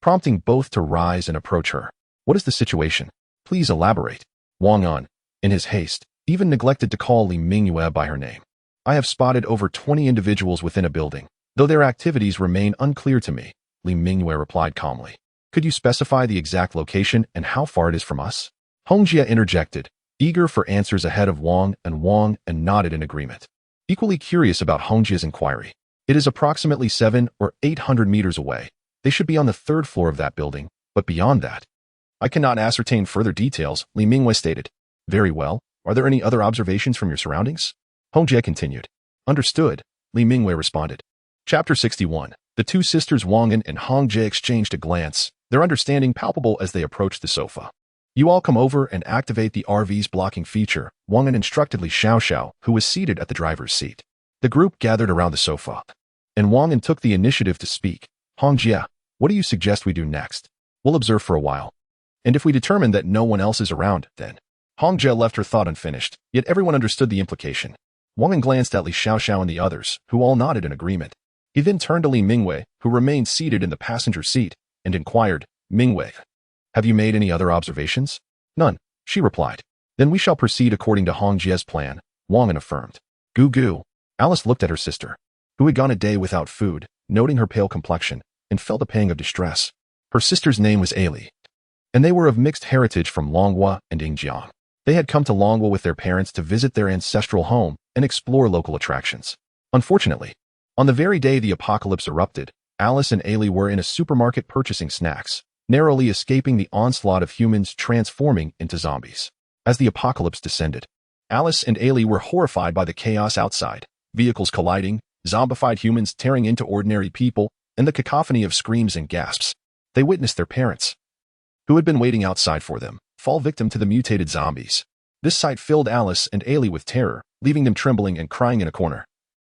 prompting both to rise and approach her. What is the situation? Please elaborate. Wang An, in his haste, even neglected to call Li Mingyue by her name. I have spotted over 20 individuals within a building, though their activities remain unclear to me, Li Mingyue replied calmly. Could you specify the exact location and how far it is from us? Hongjie interjected, eager for answers ahead of Wang An nodded in agreement. Equally curious about Hongjie's inquiry. It is approximately 700 or 800 meters away. They should be on the third floor of that building, but beyond that, I cannot ascertain further details, Li Mingwei stated. Very well. Are there any other observations from your surroundings? Hongjie continued. Understood, Li Mingwei responded. Chapter 61. The two sisters Wang An and Hongjie exchanged a glance, their understanding palpable as they approached the sofa. You all come over and activate the RV's blocking feature, Wang An instructed Li Xiaoxiao, who was seated at the driver's seat. The group gathered around the sofa, and Wang An took the initiative to speak. Hongjie, what do you suggest we do next? We'll observe for a while. And if we determine that no one else is around, then... Hongjie left her thought unfinished, yet everyone understood the implication. Wang An glanced at Li Xiaoxiao and the others, who all nodded in agreement. He then turned to Li Mingwei, who remained seated in the passenger seat, and inquired, Mingwei, have you made any other observations? None, she replied. Then we shall proceed according to Hongjie's plan, Wang An affirmed. Goo goo. Alice looked at her sister, who had gone a day without food, noting her pale complexion, and felt a pang of distress. Her sister's name was Ailey, and they were of mixed heritage from Longhua and Yingjiang. They had come to Longhua with their parents to visit their ancestral home and explore local attractions. Unfortunately, on the very day the apocalypse erupted, Alice and Ailey were in a supermarket purchasing snacks, narrowly escaping the onslaught of humans transforming into zombies. As the apocalypse descended, Alice and Ailey were horrified by the chaos outside, vehicles colliding, zombified humans tearing into ordinary people, and the cacophony of screams and gasps. They witnessed their parents, who had been waiting outside for them, fall victim to the mutated zombies. This sight filled Alice and Ailey with terror, leaving them trembling and crying in a corner,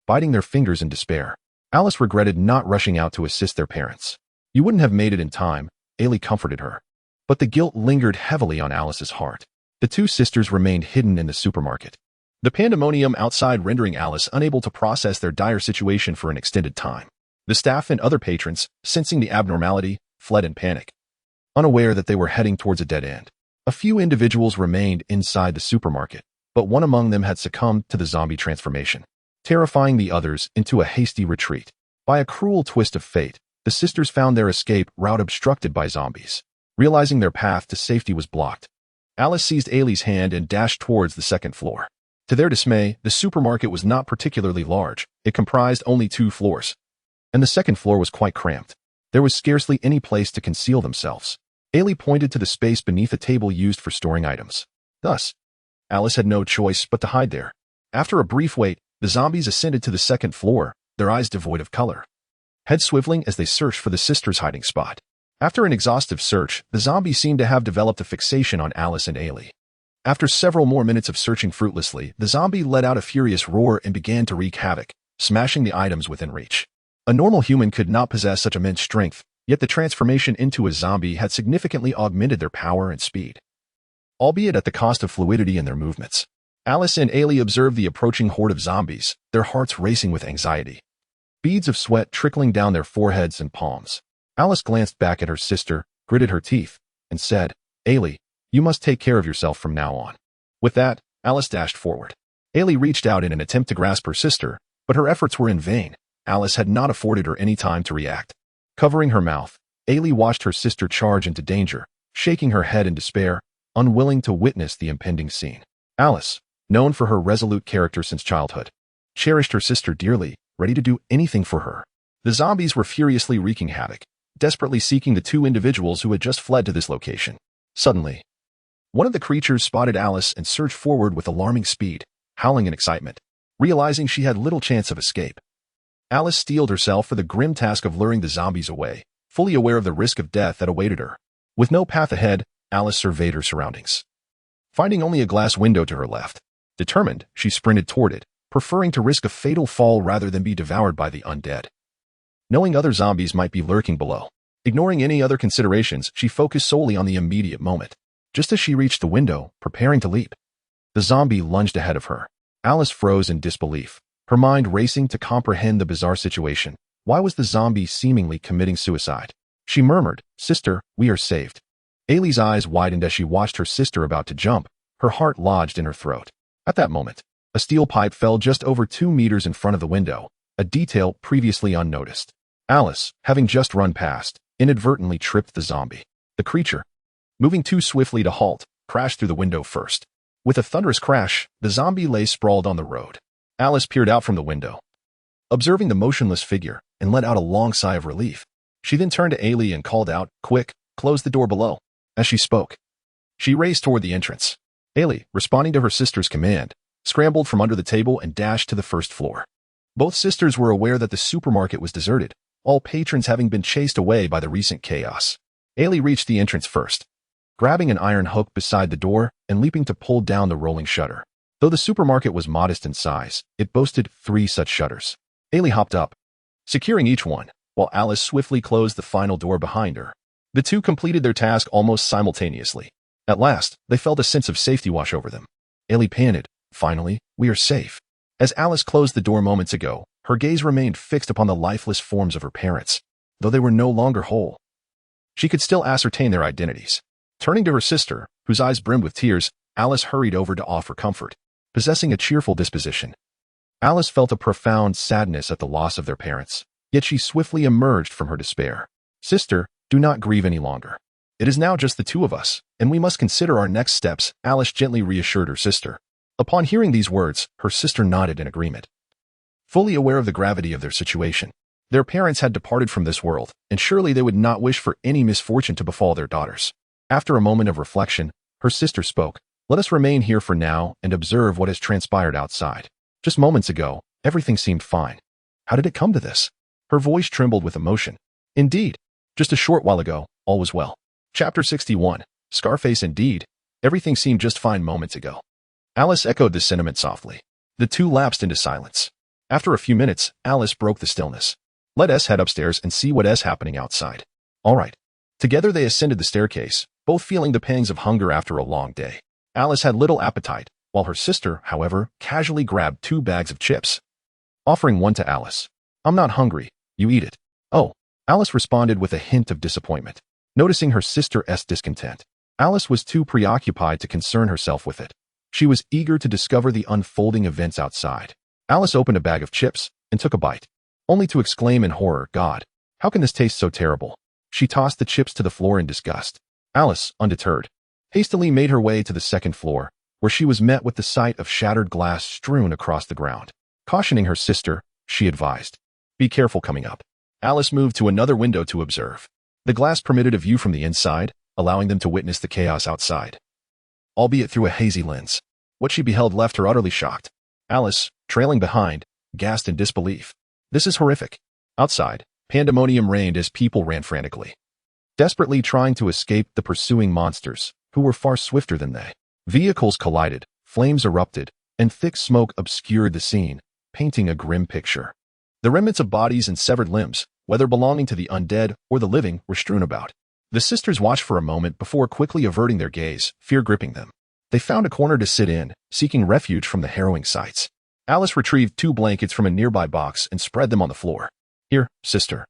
biting their fingers in despair. Alice regretted not rushing out to assist their parents. You wouldn't have made it in time, Ailey comforted her. But the guilt lingered heavily on Alice's heart. The two sisters remained hidden in the supermarket, the pandemonium outside rendering Alice unable to process their dire situation for an extended time. The staff and other patrons, sensing the abnormality, fled in panic, unaware that they were heading towards a dead end. A few individuals remained inside the supermarket, but one among them had succumbed to the zombie transformation, terrifying the others into a hasty retreat. By a cruel twist of fate, the sisters found their escape route obstructed by zombies. Realizing their path to safety was blocked, Alice seized Ailey's hand and dashed towards the second floor. To their dismay, the supermarket was not particularly large. It comprised only 2 floors, and the second floor was quite cramped. There was scarcely any place to conceal themselves. Ailey pointed to the space beneath a table used for storing items. Thus, Alice had no choice but to hide there. After a brief wait, the zombies ascended to the second floor, their eyes devoid of color, heads swiveling as they searched for the sisters' hiding spot. After an exhaustive search, the zombies seemed to have developed a fixation on Alice and Ailey. After several more minutes of searching fruitlessly, the zombie let out a furious roar and began to wreak havoc, smashing the items within reach. A normal human could not possess such immense strength, yet the transformation into a zombie had significantly augmented their power and speed, albeit at the cost of fluidity in their movements. Alice and Ailey observed the approaching horde of zombies, their hearts racing with anxiety, beads of sweat trickling down their foreheads and palms. Alice glanced back at her sister, gritted her teeth, and said, "Ailey, you must take care of yourself from now on." With that, Alice dashed forward. Ailey reached out in an attempt to grasp her sister, but her efforts were in vain. Alice had not afforded her any time to react. Covering her mouth, Ailey watched her sister charge into danger, shaking her head in despair, unwilling to witness the impending scene. Alice, known for her resolute character since childhood, cherished her sister dearly, ready to do anything for her. The zombies were furiously wreaking havoc, desperately seeking the 2 individuals who had just fled to this location. Suddenly, one of the creatures spotted Alice and surged forward with alarming speed, howling in excitement. Realizing she had little chance of escape, Alice steeled herself for the grim task of luring the zombies away, fully aware of the risk of death that awaited her. With no path ahead, Alice surveyed her surroundings, finding only a glass window to her left. Determined, she sprinted toward it, preferring to risk a fatal fall rather than be devoured by the undead. Knowing other zombies might be lurking below, ignoring any other considerations, she focused solely on the immediate moment. Just as she reached the window, preparing to leap, the zombie lunged ahead of her. Alice froze in disbelief, her mind racing to comprehend the bizarre situation. Why was the zombie seemingly committing suicide? She murmured, "Sister, we are saved." Ailey's eyes widened as she watched her sister about to jump, her heart lodged in her throat. At that moment, a steel pipe fell just over 2 meters in front of the window, a detail previously unnoticed. Alice, having just run past, inadvertently tripped the zombie. The creature, moving too swiftly to halt, crashed through the window first. With a thunderous crash, the zombie lay sprawled on the road. Alice peered out from the window, observing the motionless figure, and let out a long sigh of relief. She then turned to Ailey and called out, "Quick, close the door below." As she spoke, she raced toward the entrance. Ailey, responding to her sister's command, scrambled from under the table and dashed to the first floor. Both sisters were aware that the supermarket was deserted, all patrons having been chased away by the recent chaos. Ailey reached the entrance first, grabbing an iron hook beside the door and leaping to pull down the rolling shutter. Though the supermarket was modest in size, it boasted 3 such shutters. Ailey hopped up, securing each one, while Alice swiftly closed the final door behind her. The 2 completed their task almost simultaneously. At last, they felt a sense of safety wash over them. Ailey panted, "Finally, we are safe." As Alice closed the door moments ago, her gaze remained fixed upon the lifeless forms of her parents. Though they were no longer whole, she could still ascertain their identities. Turning to her sister, whose eyes brimmed with tears, Alice hurried over to offer comfort. Possessing a cheerful disposition, Alice felt a profound sadness at the loss of their parents, yet she swiftly emerged from her despair. "Sister, do not grieve any longer. It is now just the 2 of us, and we must consider our next steps," Alice gently reassured her sister. Upon hearing these words, her sister nodded in agreement, fully aware of the gravity of their situation. Their parents had departed from this world, and surely they would not wish for any misfortune to befall their daughters. After a moment of reflection, her sister spoke, "Let us remain here for now and observe what has transpired outside. Just moments ago, everything seemed fine. How did it come to this?" Her voice trembled with emotion. "Indeed, just a short while ago, all was well." Chapter 61. Scarface. Indeed, everything seemed just fine moments ago. Alice echoed this sentiment softly. The 2 lapsed into silence. After a few minutes, Alice broke the stillness. "Let us head upstairs and see what is happening outside." "All right." Together they ascended the staircase, both feeling the pangs of hunger after a long day. Alice had little appetite, while her sister, however, casually grabbed 2 bags of chips, offering one to Alice. "I'm not hungry, you eat it." "Oh," Alice responded with a hint of disappointment. Noticing her sister's discontent, Alice was too preoccupied to concern herself with it. She was eager to discover the unfolding events outside. Alice opened a bag of chips and took a bite, only to exclaim in horror, "God, how can this taste so terrible?" She tossed the chips to the floor in disgust. Alice, undeterred, hastily made her way to the second floor, where she was met with the sight of shattered glass strewn across the ground. Cautioning her sister, she advised, "Be careful coming up." Alice moved to another window to observe. The glass permitted a view from the inside, allowing them to witness the chaos outside, albeit through a hazy lens. What she beheld left her utterly shocked. Alice, trailing behind, gasped in disbelief. "This is horrific." Outside, pandemonium reigned as people ran frantically, desperately trying to escape the pursuing monsters, who were far swifter than they. Vehicles collided, flames erupted, and thick smoke obscured the scene, painting a grim picture. The remnants of bodies and severed limbs, whether belonging to the undead or the living, were strewn about. The sisters watched for a moment before quickly averting their gaze, fear gripping them. They found a corner to sit in, seeking refuge from the harrowing sights. Alice retrieved 2 blankets from a nearby box and spread them on the floor. "Here, sister.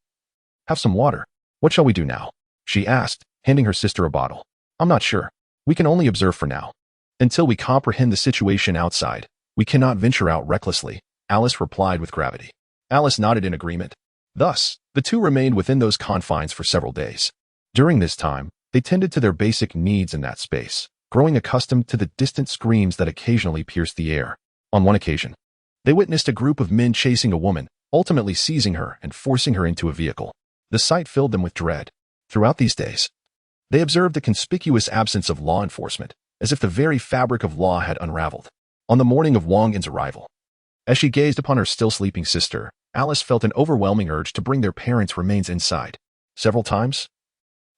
Have some water. What shall we do now?" she asked, handing her sister a bottle. "I'm not sure. We can only observe for now. Until we comprehend the situation outside, we cannot venture out recklessly," Alice replied with gravity. Alice nodded in agreement. Thus, the two remained within those confines for several days. During this time, they tended to their basic needs in that space, growing accustomed to the distant screams that occasionally pierced the air. On one occasion, they witnessed a group of men chasing a woman, ultimately seizing her and forcing her into a vehicle. The sight filled them with dread. Throughout these days, they observed a conspicuous absence of law enforcement, as if the very fabric of law had unraveled. On the morning of Wang An's arrival, as she gazed upon her still sleeping sister, Alice felt an overwhelming urge to bring their parents' remains inside. Several times,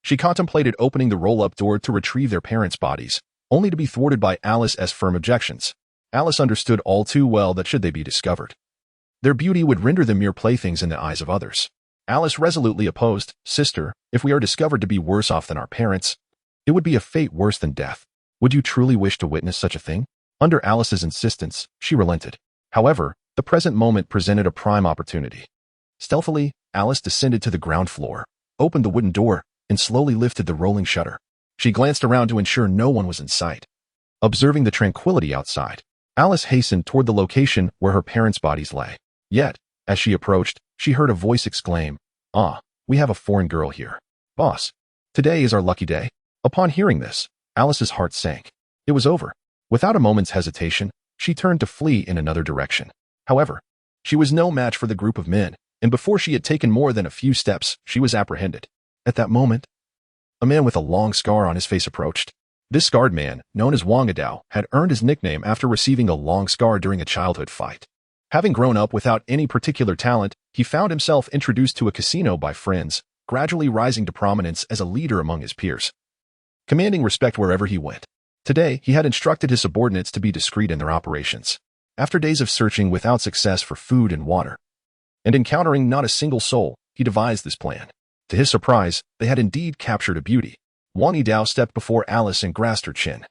she contemplated opening the roll-up door to retrieve their parents' bodies, only to be thwarted by Alice's firm objections. Alice understood all too well that should they be discovered, their beauty would render them mere playthings in the eyes of others. Alice resolutely opposed, "Sister, if we are discovered to be worse off than our parents, it would be a fate worse than death. Would you truly wish to witness such a thing?" Under Alice's insistence, she relented. However, the present moment presented a prime opportunity. Stealthily, Alice descended to the ground floor, opened the wooden door, and slowly lifted the rolling shutter. She glanced around to ensure no one was in sight. Observing the tranquility outside, Alice hastened toward the location where her parents' bodies lay. Yet, as she approached, she heard a voice exclaim, "Ah, we have a foreign girl here. Boss, today is our lucky day." Upon hearing this, Alice's heart sank. It was over. Without a moment's hesitation, she turned to flee in another direction. However, she was no match for the group of men, and before she had taken more than a few steps, she was apprehended. At that moment, a man with a long scar on his face approached. This scarred man, known as Wang An, had earned his nickname after receiving a long scar during a childhood fight. Having grown up without any particular talent, he found himself introduced to a casino by friends, gradually rising to prominence as a leader among his peers, commanding respect wherever he went. Today, he had instructed his subordinates to be discreet in their operations. After days of searching without success for food and water, and encountering not a single soul, he devised this plan. To his surprise, they had indeed captured a beauty. Wang An stepped before Alice and grasped her chin,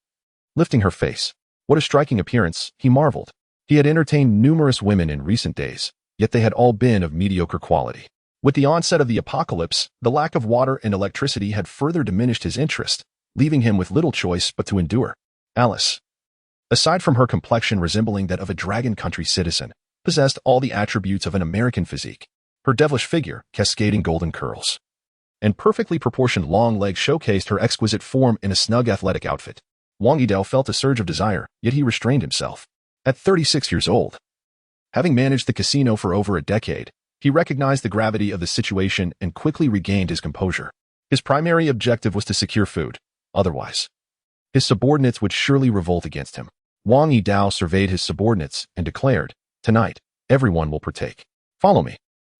lifting her face. What a striking appearance, he marveled. He had entertained numerous women in recent days, yet they had all been of mediocre quality. With the onset of the apocalypse, the lack of water and electricity had further diminished his interest, leaving him with little choice but to endure. Alice, aside from her complexion resembling that of a Dragon Country citizen, possessed all the attributes of an American physique. Her devilish figure, cascading golden curls, and perfectly proportioned long legs showcased her exquisite form in a snug athletic outfit. Wang An felt a surge of desire, yet he restrained himself. At 36 years old, having managed the casino for over a decade, he recognized the gravity of the situation and quickly regained his composure. His primary objective was to secure food. Otherwise, his subordinates would surely revolt against him. Wang An surveyed his subordinates and declared, "Tonight, everyone will partake. Follow me,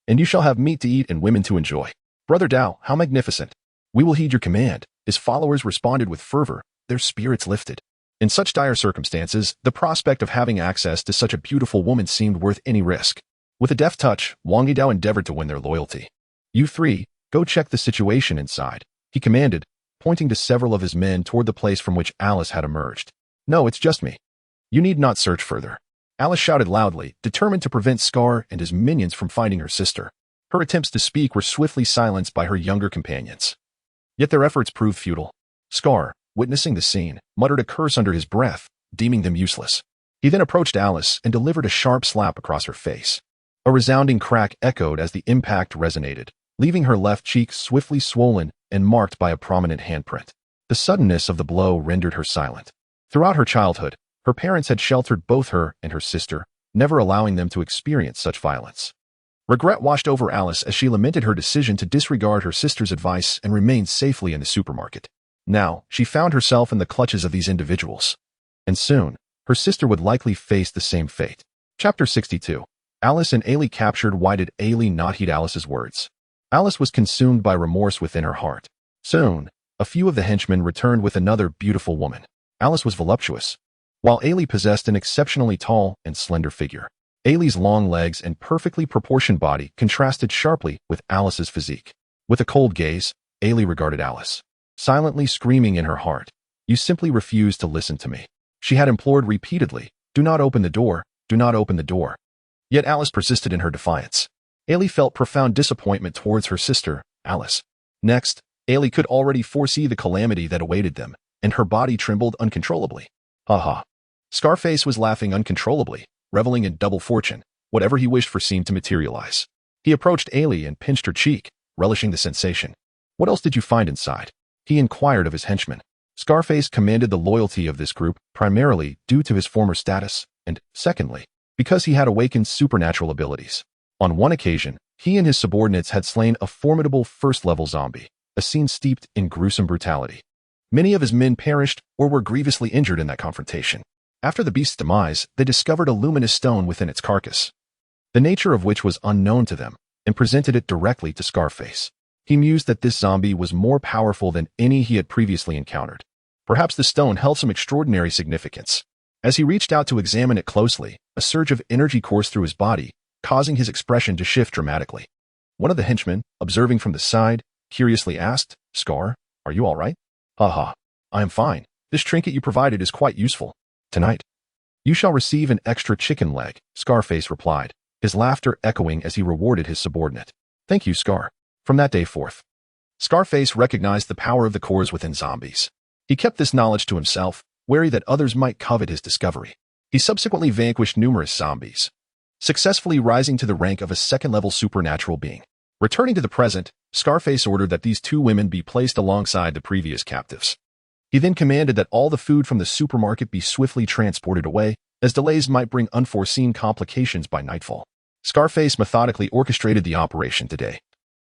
and you shall have meat to eat and women to enjoy." "Brother Dao, how magnificent! We will heed your command." His followers responded with fervor, their spirits lifted. In such dire circumstances, the prospect of having access to such a beautiful woman seemed worth any risk. With a deft touch, Wang An endeavored to win their loyalty. "You three, go check the situation inside," he commanded, pointing to several of his men toward the place from which Alice had emerged. "No, it's just me. You need not search further." Alice shouted loudly, determined to prevent Scar and his minions from finding her sister. Her attempts to speak were swiftly silenced by her younger companions. Yet their efforts proved futile. Scar, witnessing the scene, muttered a curse under his breath, deeming them useless. He then approached Alice and delivered a sharp slap across her face. A resounding crack echoed as the impact resonated, leaving her left cheek swiftly swollen and marked by a prominent handprint. The suddenness of the blow rendered her silent. Throughout her childhood, Her parents had sheltered both her and her sister, never allowing them to experience such violence. Regret washed over Alice as she lamented her decision to disregard her sister's advice and remain safely in the supermarket. Now, she found herself in the clutches of these individuals. And soon, her sister would likely face the same fate. Chapter 62. Alice and Ailey captured. Why did Ailey not heed Alice's words? Alice was consumed by remorse within her heart. Soon, a few of the henchmen returned with another beautiful woman. Alice was voluptuous, while Ailey possessed an exceptionally tall and slender figure. Ailey's long legs and perfectly proportioned body contrasted sharply with Alice's physique. With a cold gaze, Ailey regarded Alice, silently screaming in her heart, "You simply refuse to listen to me." She had implored repeatedly, "Do not open the door, do not open the door." Yet Alice persisted in her defiance. Ailey felt profound disappointment towards her sister, Alice. Next, Ailey could already foresee the calamity that awaited them, and her body trembled uncontrollably. Ha ha. Scarface was laughing uncontrollably, reveling in double fortune. Whatever he wished for seemed to materialize. He approached Ailey and pinched her cheek, relishing the sensation. "What else did you find inside?" he inquired of his henchmen. Scarface commanded the loyalty of this group, primarily due to his former status, and, secondly, because he had awakened supernatural abilities. On one occasion, he and his subordinates had slain a formidable first-level zombie, a scene steeped in gruesome brutality. Many of his men perished or were grievously injured in that confrontation. After the beast's demise, they discovered a luminous stone within its carcass, the nature of which was unknown to them, and presented it directly to Scarface. He mused that this zombie was more powerful than any he had previously encountered. Perhaps the stone held some extraordinary significance. As he reached out to examine it closely, a surge of energy coursed through his body, causing his expression to shift dramatically. One of the henchmen, observing from the side, curiously asked, "Scar, are you all right?" "Ha ha. I am fine. This trinket you provided is quite useful. Tonight, you shall receive an extra chicken leg," Scarface replied, his laughter echoing as he rewarded his subordinate. "Thank you, Scar." From that day forth, Scarface recognized the power of the cores within zombies. He kept this knowledge to himself, wary that others might covet his discovery. He subsequently vanquished numerous zombies, successfully rising to the rank of a second-level supernatural being. Returning to the present, Scarface ordered that these two women be placed alongside the previous captives. He then commanded that all the food from the supermarket be swiftly transported away, as delays might bring unforeseen complications by nightfall. Scarface methodically orchestrated the operation today.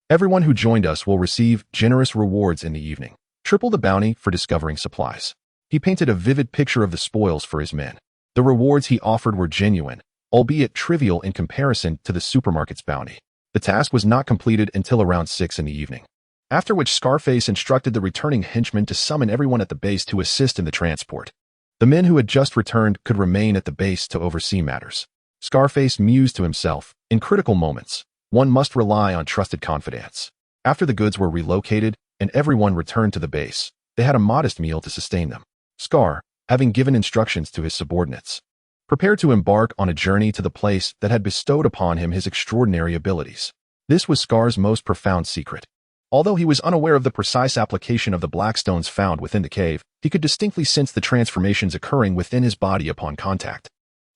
Everyone who joined us will receive generous rewards in the evening. Triple the bounty for discovering supplies. He painted a vivid picture of the spoils for his men. The rewards he offered were genuine, albeit trivial in comparison to the supermarket's bounty. The task was not completed until around 6 in the evening, after which Scarface instructed the returning henchmen to summon everyone at the base to assist in the transport. The men who had just returned could remain at the base to oversee matters. Scarface mused to himself, in critical moments, one must rely on trusted confidants. After the goods were relocated and everyone returned to the base, they had a modest meal to sustain them. Scar, having given instructions to his subordinates, prepared to embark on a journey to the place that had bestowed upon him his extraordinary abilities. This was Scar's most profound secret. Although he was unaware of the precise application of the black stones found within the cave, he could distinctly sense the transformations occurring within his body upon contact.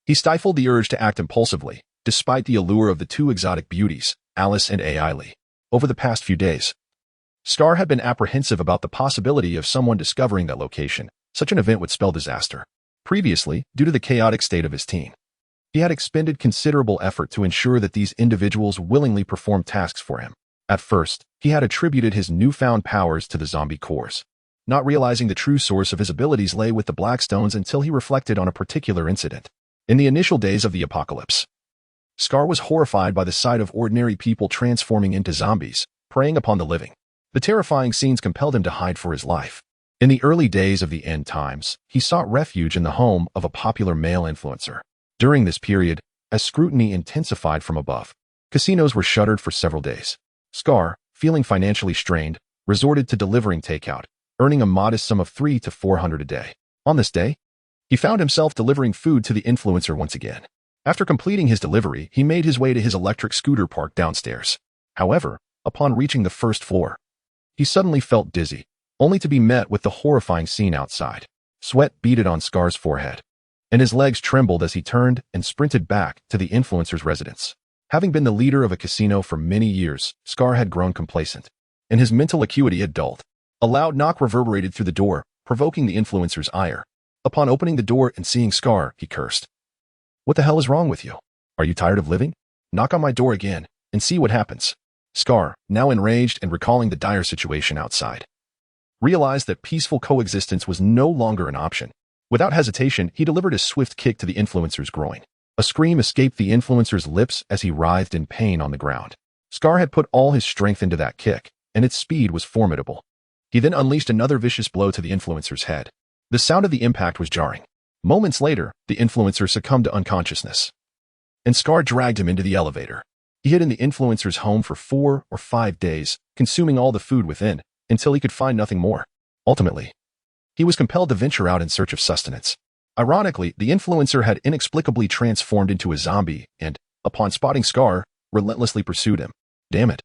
He stifled the urge to act impulsively, despite the allure of the two exotic beauties, Alice and Ailey. Over the past few days, Scar had been apprehensive about the possibility of someone discovering that location. Such an event would spell disaster. Previously, due to the chaotic state of his team, he had expended considerable effort to ensure that these individuals willingly performed tasks for him. At first, he had attributed his newfound powers to the zombie cores, not realizing the true source of his abilities lay with the Blackstones until he reflected on a particular incident. In the initial days of the apocalypse, Scar was horrified by the sight of ordinary people transforming into zombies, preying upon the living. The terrifying scenes compelled him to hide for his life. In the early days of the end times, he sought refuge in the home of a popular male influencer. During this period, as scrutiny intensified from above, casinos were shuttered for several days. Scar, feeling financially strained, resorted to delivering takeout, earning a modest sum of $300 to $400 a day. On this day, he found himself delivering food to the influencer once again. After completing his delivery, he made his way to his electric scooter parked downstairs. However, upon reaching the first floor, he suddenly felt dizzy, only to be met with the horrifying scene outside. Sweat beaded on Scar's forehead, and his legs trembled as he turned and sprinted back to the influencer's residence. Having been the leader of a casino for many years, Scar had grown complacent, and his mental acuity had dulled. A loud knock reverberated through the door, provoking the influencer's ire. Upon opening the door and seeing Scar, he cursed. What the hell is wrong with you? Are you tired of living? Knock on my door again and see what happens. Scar, now enraged and recalling the dire situation outside, realized that peaceful coexistence was no longer an option. Without hesitation, he delivered a swift kick to the influencer's groin. A scream escaped the influencer's lips as he writhed in pain on the ground. Scar had put all his strength into that kick, and its speed was formidable. He then unleashed another vicious blow to the influencer's head. The sound of the impact was jarring. Moments later, the influencer succumbed to unconsciousness, and Scar dragged him into the elevator. He hid in the influencer's home for 4 or 5 days, consuming all the food within, until he could find nothing more. Ultimately, he was compelled to venture out in search of sustenance. Ironically, the influencer had inexplicably transformed into a zombie and, upon spotting Scar, relentlessly pursued him. Damn it.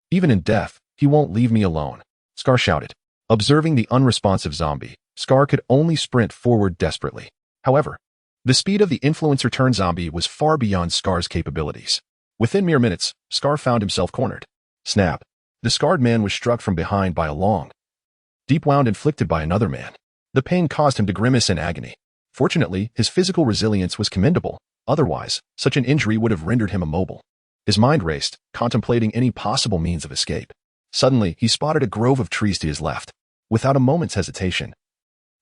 Even in death, he won't leave me alone, Scar shouted. Observing the unresponsive zombie, Scar could only sprint forward desperately. However, the speed of the influencer-turned-zombie was far beyond Scar's capabilities. Within mere minutes, Scar found himself cornered. Snap. The scarred man was struck from behind by a long, deep wound inflicted by another man. The pain caused him to grimace in agony. Fortunately, his physical resilience was commendable. Otherwise, such an injury would have rendered him immobile. His mind raced, contemplating any possible means of escape. Suddenly, he spotted a grove of trees to his left. Without a moment's hesitation,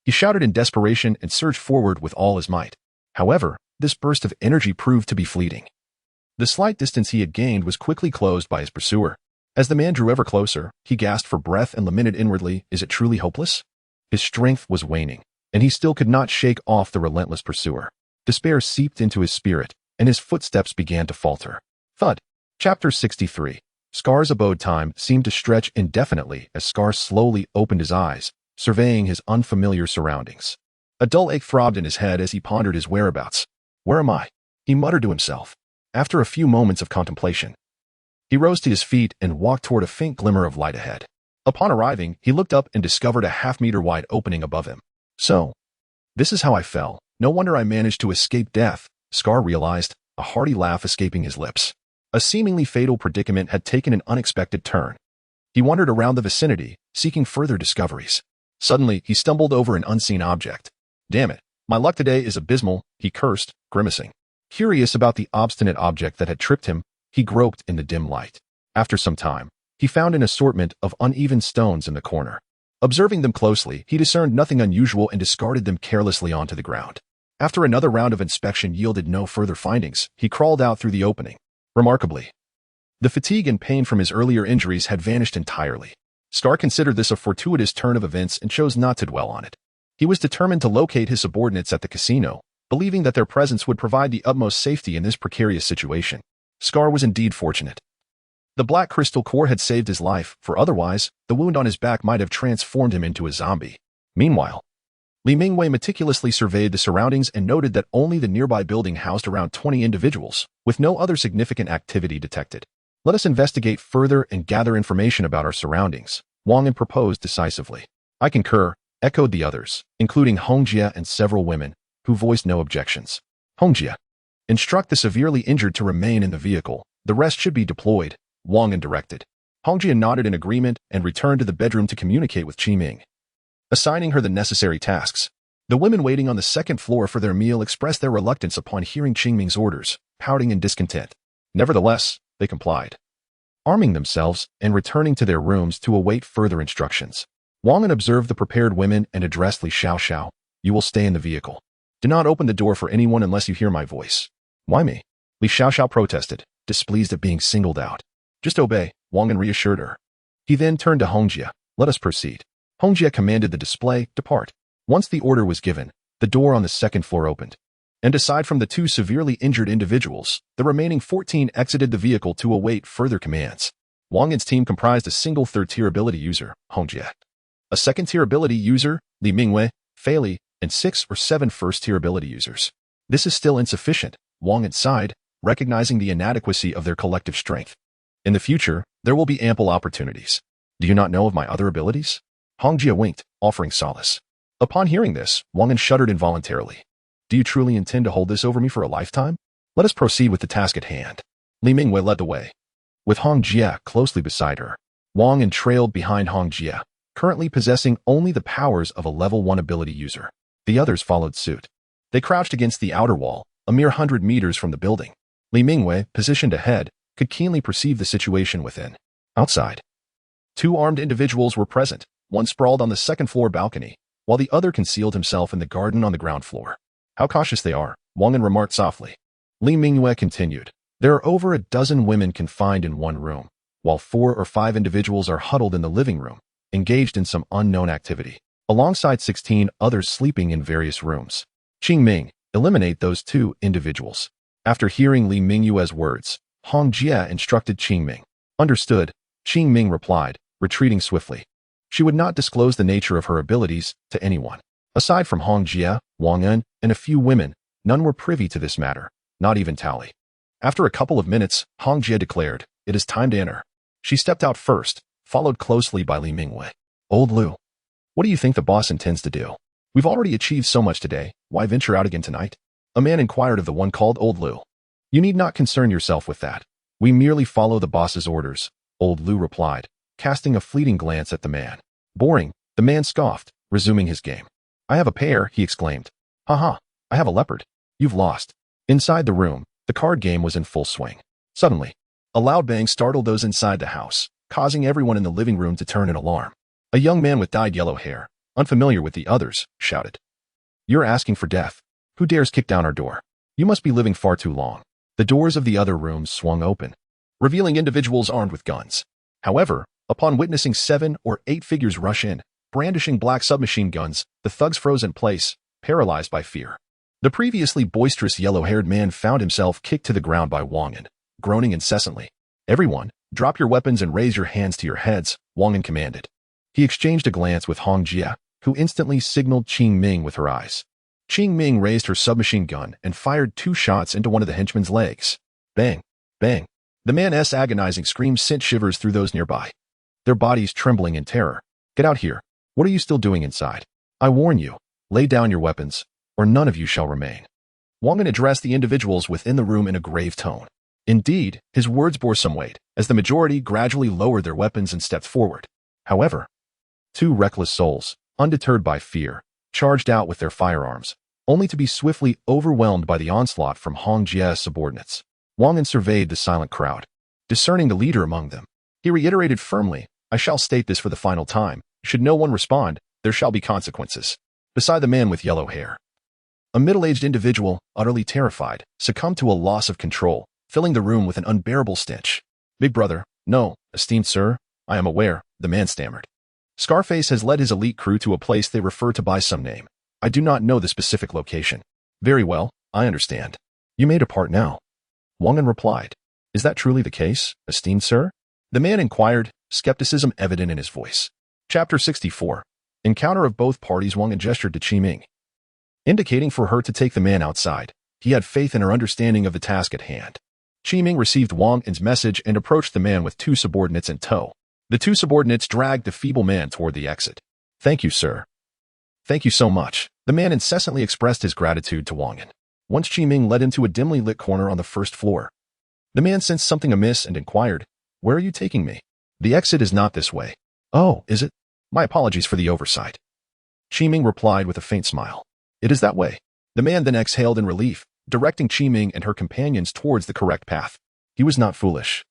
he shouted in desperation and surged forward with all his might. However, this burst of energy proved to be fleeting. The slight distance he had gained was quickly closed by his pursuer. As the man drew ever closer, he gasped for breath and lamented inwardly, is it truly hopeless? His strength was waning, and he still could not shake off the relentless pursuer. Despair seeped into his spirit, and his footsteps began to falter. Thud. Chapter 63. Scar's abode time seemed to stretch indefinitely as Scar slowly opened his eyes, surveying his unfamiliar surroundings. A dull ache throbbed in his head as he pondered his whereabouts. Where am I? He muttered to himself. After a few moments of contemplation, he rose to his feet and walked toward a faint glimmer of light ahead. Upon arriving, he looked up and discovered a half-meter-wide opening above him. So, this is how I fell. No wonder I managed to escape death, Scar realized, a hearty laugh escaping his lips. A seemingly fatal predicament had taken an unexpected turn. He wandered around the vicinity, seeking further discoveries. Suddenly, he stumbled over an unseen object. Damn it, my luck today is abysmal, he cursed, grimacing. Curious about the obstinate object that had tripped him, he groped in the dim light. After some time, he found an assortment of uneven stones in the corner. Observing them closely, he discerned nothing unusual and discarded them carelessly onto the ground. After another round of inspection yielded no further findings, he crawled out through the opening. Remarkably, the fatigue and pain from his earlier injuries had vanished entirely. Scar considered this a fortuitous turn of events and chose not to dwell on it. He was determined to locate his subordinates at the casino, believing that their presence would provide the utmost safety in this precarious situation. Scar was indeed fortunate. The black crystal core had saved his life, for otherwise, the wound on his back might have transformed him into a zombie. Meanwhile, Li Mingwei meticulously surveyed the surroundings and noted that only the nearby building housed around 20 individuals, with no other significant activity detected. Let us investigate further and gather information about our surroundings, Wang An proposed decisively. I concur, echoed the others, including Hongjia and several women, who voiced no objections. Hongjia, instruct the severely injured to remain in the vehicle. The rest should be deployed, Wang An directed. Hongjia nodded in agreement and returned to the bedroom to communicate with Qiming, assigning her the necessary tasks. The women waiting on the second floor for their meal expressed their reluctance upon hearing Qiming's orders, pouting in discontent. Nevertheless, they complied, arming themselves and returning to their rooms to await further instructions. Wang An observed the prepared women and addressed Li Xiaoxiao. You will stay in the vehicle. Do not open the door for anyone unless you hear my voice. Why me? Li Xiaoxiao protested, displeased at being singled out. Just obey, Wang An reassured her. He then turned to Hongjia. Let us proceed. Hongjia commanded the display, depart. Once the order was given, the door on the second floor opened. And aside from the 2 severely injured individuals, the remaining 14 exited the vehicle to await further commands. Wang An's team comprised a single third-tier ability user, Hongjia, a second-tier ability user, Li Mingwei, Fei Li, and 6 or 7 first-tier ability users. This is still insufficient, Wang An sighed, recognizing the inadequacy of their collective strength. In the future, there will be ample opportunities. Do you not know of my other abilities? Hongjia winked, offering solace. Upon hearing this, Wang An shuddered involuntarily. Do you truly intend to hold this over me for a lifetime? Let us proceed with the task at hand. Li Mingwei led the way, with Hongjia closely beside her. Wang An trailed behind Hongjia, currently possessing only the powers of a level 1 ability user. The others followed suit. They crouched against the outer wall, a mere 100 meters from the building. Li Mingwei, positioned ahead, could keenly perceive the situation within. Outside, 2 armed individuals were present, one sprawled on the second-floor balcony, while the other concealed himself in the garden on the ground floor. How cautious they are, Wang An remarked softly. Li Mingwei continued. There are over a dozen women confined in one room, while 4 or 5 individuals are huddled in the living room, engaged in some unknown activity, alongside 16 others sleeping in various rooms. Qingming, eliminate those 2 individuals. After hearing Li Mingwei's words, Hong Jie instructed Qingming. Understood, Qingming replied, retreating swiftly. She would not disclose the nature of her abilities to anyone. Aside from Hong Jie, Wang An, and a few women, none were privy to this matter, not even Tally. After a couple of minutes, Hong Jie declared, "It is time to enter." She stepped out first, followed closely by Li Mingwei. "Old Lu, what do you think the boss intends to do? We've already achieved so much today, why venture out again tonight?" A man inquired of the one called Old Lu. "You need not concern yourself with that. We merely follow the boss's orders," Old Lu replied, casting a fleeting glance at the man. "Boring," the man scoffed, resuming his game. "I have a pair," he exclaimed. "Haha, I have a leopard. You've lost." Inside the room, the card game was in full swing. Suddenly, a loud bang startled those inside the house, causing everyone in the living room to turn in alarm. A young man with dyed yellow hair, unfamiliar with the others, shouted, "You're asking for death. Who dares kick down our door? You must be living far too long." The doors of the other rooms swung open, revealing individuals armed with guns. However, upon witnessing 7 or 8 figures rush in, brandishing black submachine guns, the thugs froze in place, paralyzed by fear. The previously boisterous yellow-haired man found himself kicked to the ground by Wang An, groaning incessantly. "Everyone, drop your weapons and raise your hands to your heads," Wang An commanded. He exchanged a glance with Hong Jie, who instantly signaled Qingming with her eyes. Qingming raised her submachine gun and fired 2 shots into one of the henchman's legs. Bang! Bang! The man's agonizing scream sent shivers through those nearby, their bodies trembling in terror. "Get out here. What are you still doing inside? I warn you, lay down your weapons, or none of you shall remain." Wang An addressed the individuals within the room in a grave tone. Indeed, his words bore some weight, as the majority gradually lowered their weapons and stepped forward. However, 2 reckless souls, undeterred by fear, charged out with their firearms, only to be swiftly overwhelmed by the onslaught from Hong Jie's subordinates. Wang An surveyed the silent crowd. Discerning the leader among them, he reiterated firmly, "I shall state this for the final time. Should no one respond, there shall be consequences." Beside the man with yellow hair, a middle-aged individual, utterly terrified, succumbed to a loss of control, filling the room with an unbearable stench. "Big brother, no, esteemed sir, I am aware," the man stammered. "Scarface has led his elite crew to a place they refer to by some name. I do not know the specific location." "Very well, I understand. You may depart now," Wang An replied. "Is that truly the case, esteemed sir?" The man inquired, skepticism evident in his voice. Chapter 64. Encounter of both parties. Wang An gestured to Qingming, indicating for her to take the man outside. He had faith in her understanding of the task at hand. Qingming received Wang An's message and approached the man with 2 subordinates in tow. The 2 subordinates dragged the feeble man toward the exit. "Thank you, sir. Thank you so much." The man incessantly expressed his gratitude to Wang An. Once Qingming led him to a dimly lit corner on the first floor. The man sensed something amiss and inquired, "Where are you taking me?" "The exit is not this way." "Oh, is it? My apologies for the oversight." Qingming replied with a faint smile. "It is that way." The man then exhaled in relief, directing Qingming and her companions towards the correct path. He was not foolish.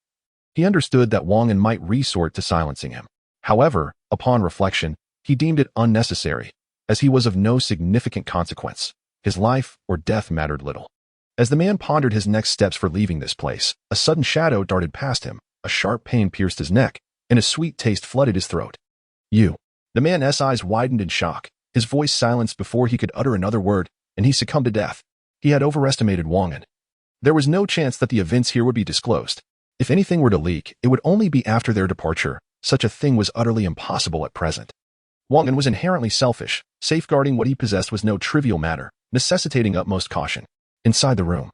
He understood that Wang An might resort to silencing him. However, upon reflection, he deemed it unnecessary, as he was of no significant consequence. His life or death mattered little. As the man pondered his next steps for leaving this place, a sudden shadow darted past him, a sharp pain pierced his neck, and a sweet taste flooded his throat. "You." The man's eyes widened in shock, his voice silenced before he could utter another word, and he succumbed to death. He had overestimated Wang An. There was no chance that the events here would be disclosed. If anything were to leak, it would only be after their departure. Such a thing was utterly impossible at present. Wang An was inherently selfish. Safeguarding what he possessed was no trivial matter, necessitating utmost caution. Inside the room,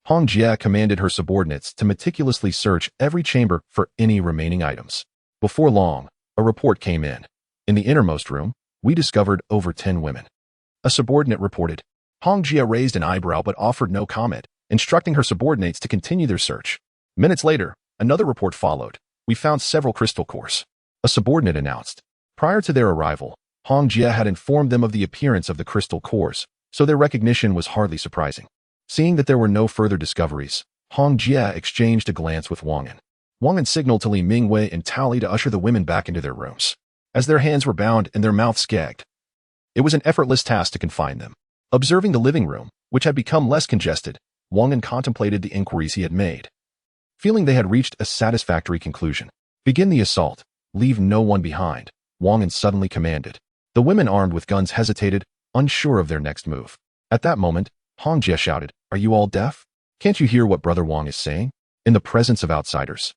Hong Jie commanded her subordinates to meticulously search every chamber for any remaining items. Before long, a report came in. "In the innermost room, we discovered over 10 women." A subordinate reported. Hong Jie raised an eyebrow but offered no comment, instructing her subordinates to continue their search. Minutes later, another report followed. "We found several crystal cores," a subordinate announced. Prior to their arrival, Hong Jie had informed them of the appearance of the crystal cores, so their recognition was hardly surprising. Seeing that there were no further discoveries, Hong Jie exchanged a glance with Wang An. Wang An signaled to Li Mingwei and Tao Li to usher the women back into their rooms. As their hands were bound and their mouths gagged, it was an effortless task to confine them. Observing the living room, which had become less congested, Wang An contemplated the inquiries he had made. Feeling they had reached a satisfactory conclusion, begin the assault, leave no one behind, Wang An suddenly commanded. The women armed with guns hesitated, unsure of their next move. At that moment, Hong Jie shouted, "Are you all deaf? Can't you hear what Brother Wang is saying?" In the presence of outsiders,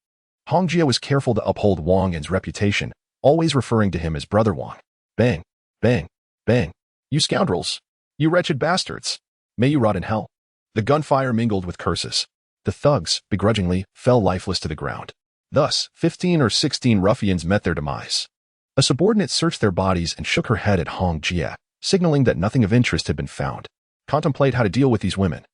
Hong Jie was careful to uphold Wang An's reputation, always referring to him as Brother Wang. Bang, bang, bang. "You scoundrels! You wretched bastards! May you rot in hell!" The gunfire mingled with curses. The thugs, begrudgingly, fell lifeless to the ground. Thus, 15 or 16 ruffians met their demise. A subordinate searched their bodies and shook her head at Hong Jie, signaling that nothing of interest had been found. Contemplate how to deal with these women.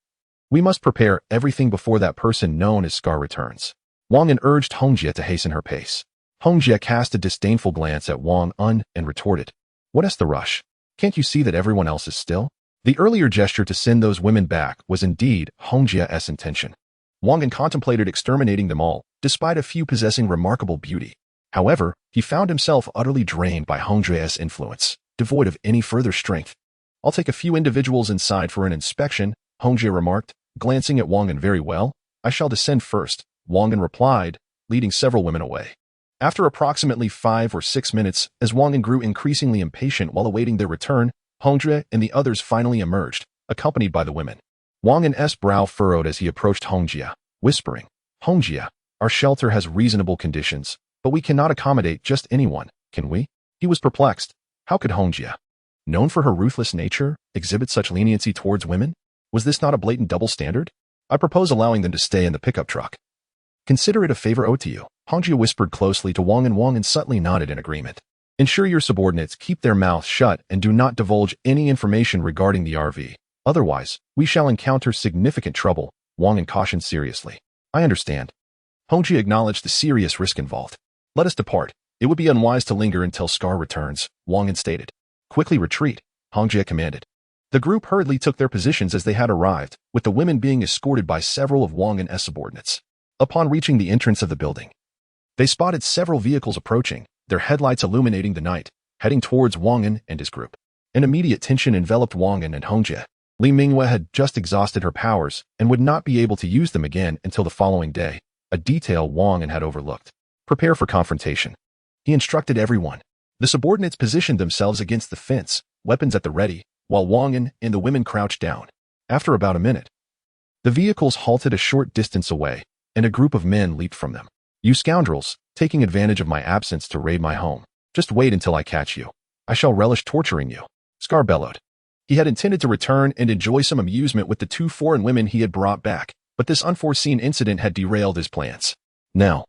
We must prepare everything before that person known as Scar returns. Wang An urged Hong Jie to hasten her pace. Hong Jie cast a disdainful glance at Wang An and retorted, "What is the rush? Can't you see that everyone else is still?" The earlier gesture to send those women back was indeed Hong Jie's intention. Wang An contemplated exterminating them all, despite a few possessing remarkable beauty. However, he found himself utterly drained by Hong Jie's influence, devoid of any further strength. "I'll take a few individuals inside for an inspection," Hong Jie remarked, glancing at Wang An. "Very well, I shall descend first," Wang An replied, leading several women away. After approximately 5 or 6 minutes, as Wang An grew increasingly impatient while awaiting their return, Hong Jie and the others finally emerged, accompanied by the women. Wang An's brow furrowed as he approached Hong Jie, whispering, "Hong Jie, our shelter has reasonable conditions, but we cannot accommodate just anyone, can we?" He was perplexed. How could Hong Jie, known for her ruthless nature, exhibit such leniency towards women? Was this not a blatant double standard? "I propose allowing them to stay in the pickup truck." "Consider it a favor owed to you," Hong Jie whispered closely to Wang An. Wang An subtly nodded in agreement. "Ensure your subordinates keep their mouths shut and do not divulge any information regarding the RV. Otherwise, we shall encounter significant trouble," Wang An cautioned seriously. "I understand." Hong Jie acknowledged the serious risk involved. "Let us depart. It would be unwise to linger until Scar returns," Wang An stated. "Quickly retreat," Hong Jie commanded. The group hurriedly took their positions as they had arrived, with the women being escorted by several of Wang An's subordinates. Upon reaching the entrance of the building, they spotted several vehicles approaching, their headlights illuminating the night, heading towards Wang An and his group. An immediate tension enveloped Wang An and Hong Jie. Li Mingwei had just exhausted her powers and would not be able to use them again until the following day, a detail Wang An had overlooked. "Prepare for confrontation," he instructed everyone. The subordinates positioned themselves against the fence, weapons at the ready, while Wang An and the women crouched down. After about a minute, the vehicles halted a short distance away, and a group of men leaped from them. "You scoundrels, taking advantage of my absence to raid my home. Just wait until I catch you. I shall relish torturing you," Scar bellowed. He had intended to return and enjoy some amusement with the 2 foreign women he had brought back, but this unforeseen incident had derailed his plans. Now,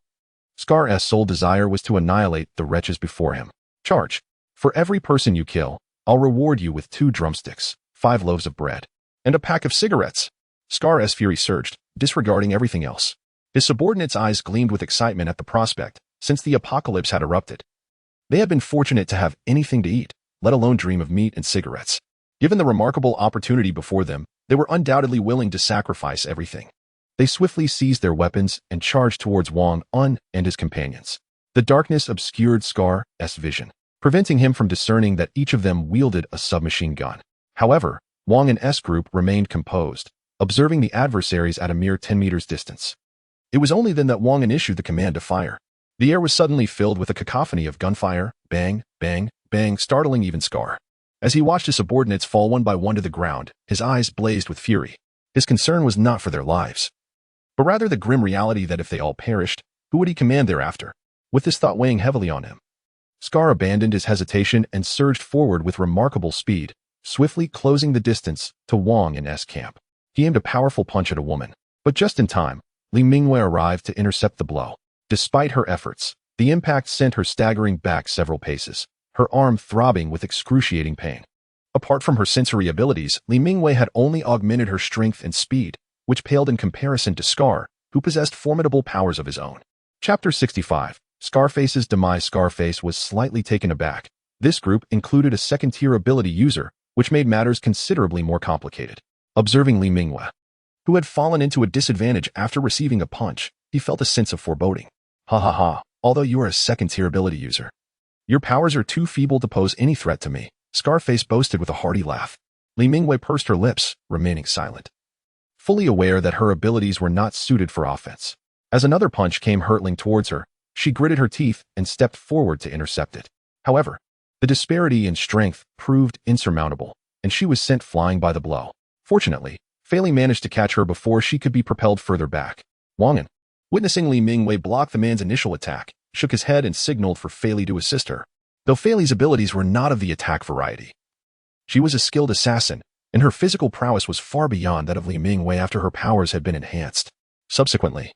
Scar's sole desire was to annihilate the wretches before him. "Charge. For every person you kill, I'll reward you with 2 drumsticks, 5 loaves of bread, and a pack of cigarettes." Scar's fury surged, disregarding everything else. His subordinates' eyes gleamed with excitement at the prospect, since the apocalypse had erupted. They had been fortunate to have anything to eat, let alone dream of meat and cigarettes. Given the remarkable opportunity before them, they were undoubtedly willing to sacrifice everything. They swiftly seized their weapons and charged towards Wang An and his companions. The darkness obscured Scar's vision, preventing him from discerning that each of them wielded a submachine gun. However, Wang An's group remained composed, observing the adversaries at a mere 10 meters distance. It was only then that Wang An issued the command to fire. The air was suddenly filled with a cacophony of gunfire, bang, bang, bang, startling even Scar. As he watched his subordinates fall one by one to the ground, his eyes blazed with fury. His concern was not for their lives, but rather the grim reality that if they all perished, who would he command thereafter? With this thought weighing heavily on him, Scar abandoned his hesitation and surged forward with remarkable speed, swiftly closing the distance to Wang An's camp. He aimed a powerful punch at a woman, but just in time, Li Mingwei arrived to intercept the blow. Despite her efforts, the impact sent her staggering back several paces, her arm throbbing with excruciating pain. Apart from her sensory abilities, Li Mingwei had only augmented her strength and speed, which paled in comparison to Scar, who possessed formidable powers of his own. Chapter 65. Scarface's demise. Scarface was slightly taken aback, This group included a second-tier ability user, which made matters considerably more complicated. Observing Li Mingwei, who had fallen into a disadvantage after receiving a punch, he felt a sense of foreboding. Ha ha ha, although you are a second-tier ability user, your powers are too feeble to pose any threat to me, Scarface boasted with a hearty laugh. Li Mingwei pursed her lips, remaining silent, fully aware that her abilities were not suited for offense. As another punch came hurtling towards her, she gritted her teeth and stepped forward to intercept it. However, the disparity in strength proved insurmountable, and she was sent flying by the blow. Fortunately, Fei Li managed to catch her before she could be propelled further back. Wang An, witnessing Li Mingwei block the man's initial attack, shook his head and signaled for Fei Li to assist her. Though Fei Li's abilities were not of the attack variety, she was a skilled assassin, and her physical prowess was far beyond that of Li Mingwei after her powers had been enhanced. Subsequently,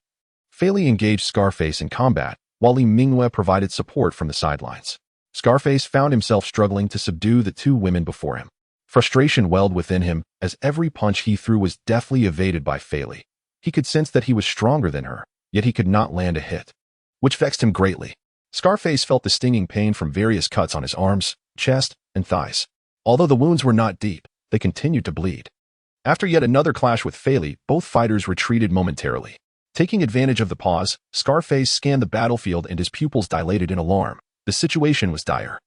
Fei Li engaged Scarface in combat, while Li Mingwei provided support from the sidelines. Scarface found himself struggling to subdue the two women before him. Frustration welled within him as every punch he threw was deftly evaded by Fei Li. He could sense that he was stronger than her, yet he could not land a hit, which vexed him greatly. Scarface felt the stinging pain from various cuts on his arms, chest, and thighs. Although the wounds were not deep, they continued to bleed. After yet another clash with Fei Li, both fighters retreated momentarily. Taking advantage of the pause, Scarface scanned the battlefield and his pupils dilated in alarm. The situation was dire.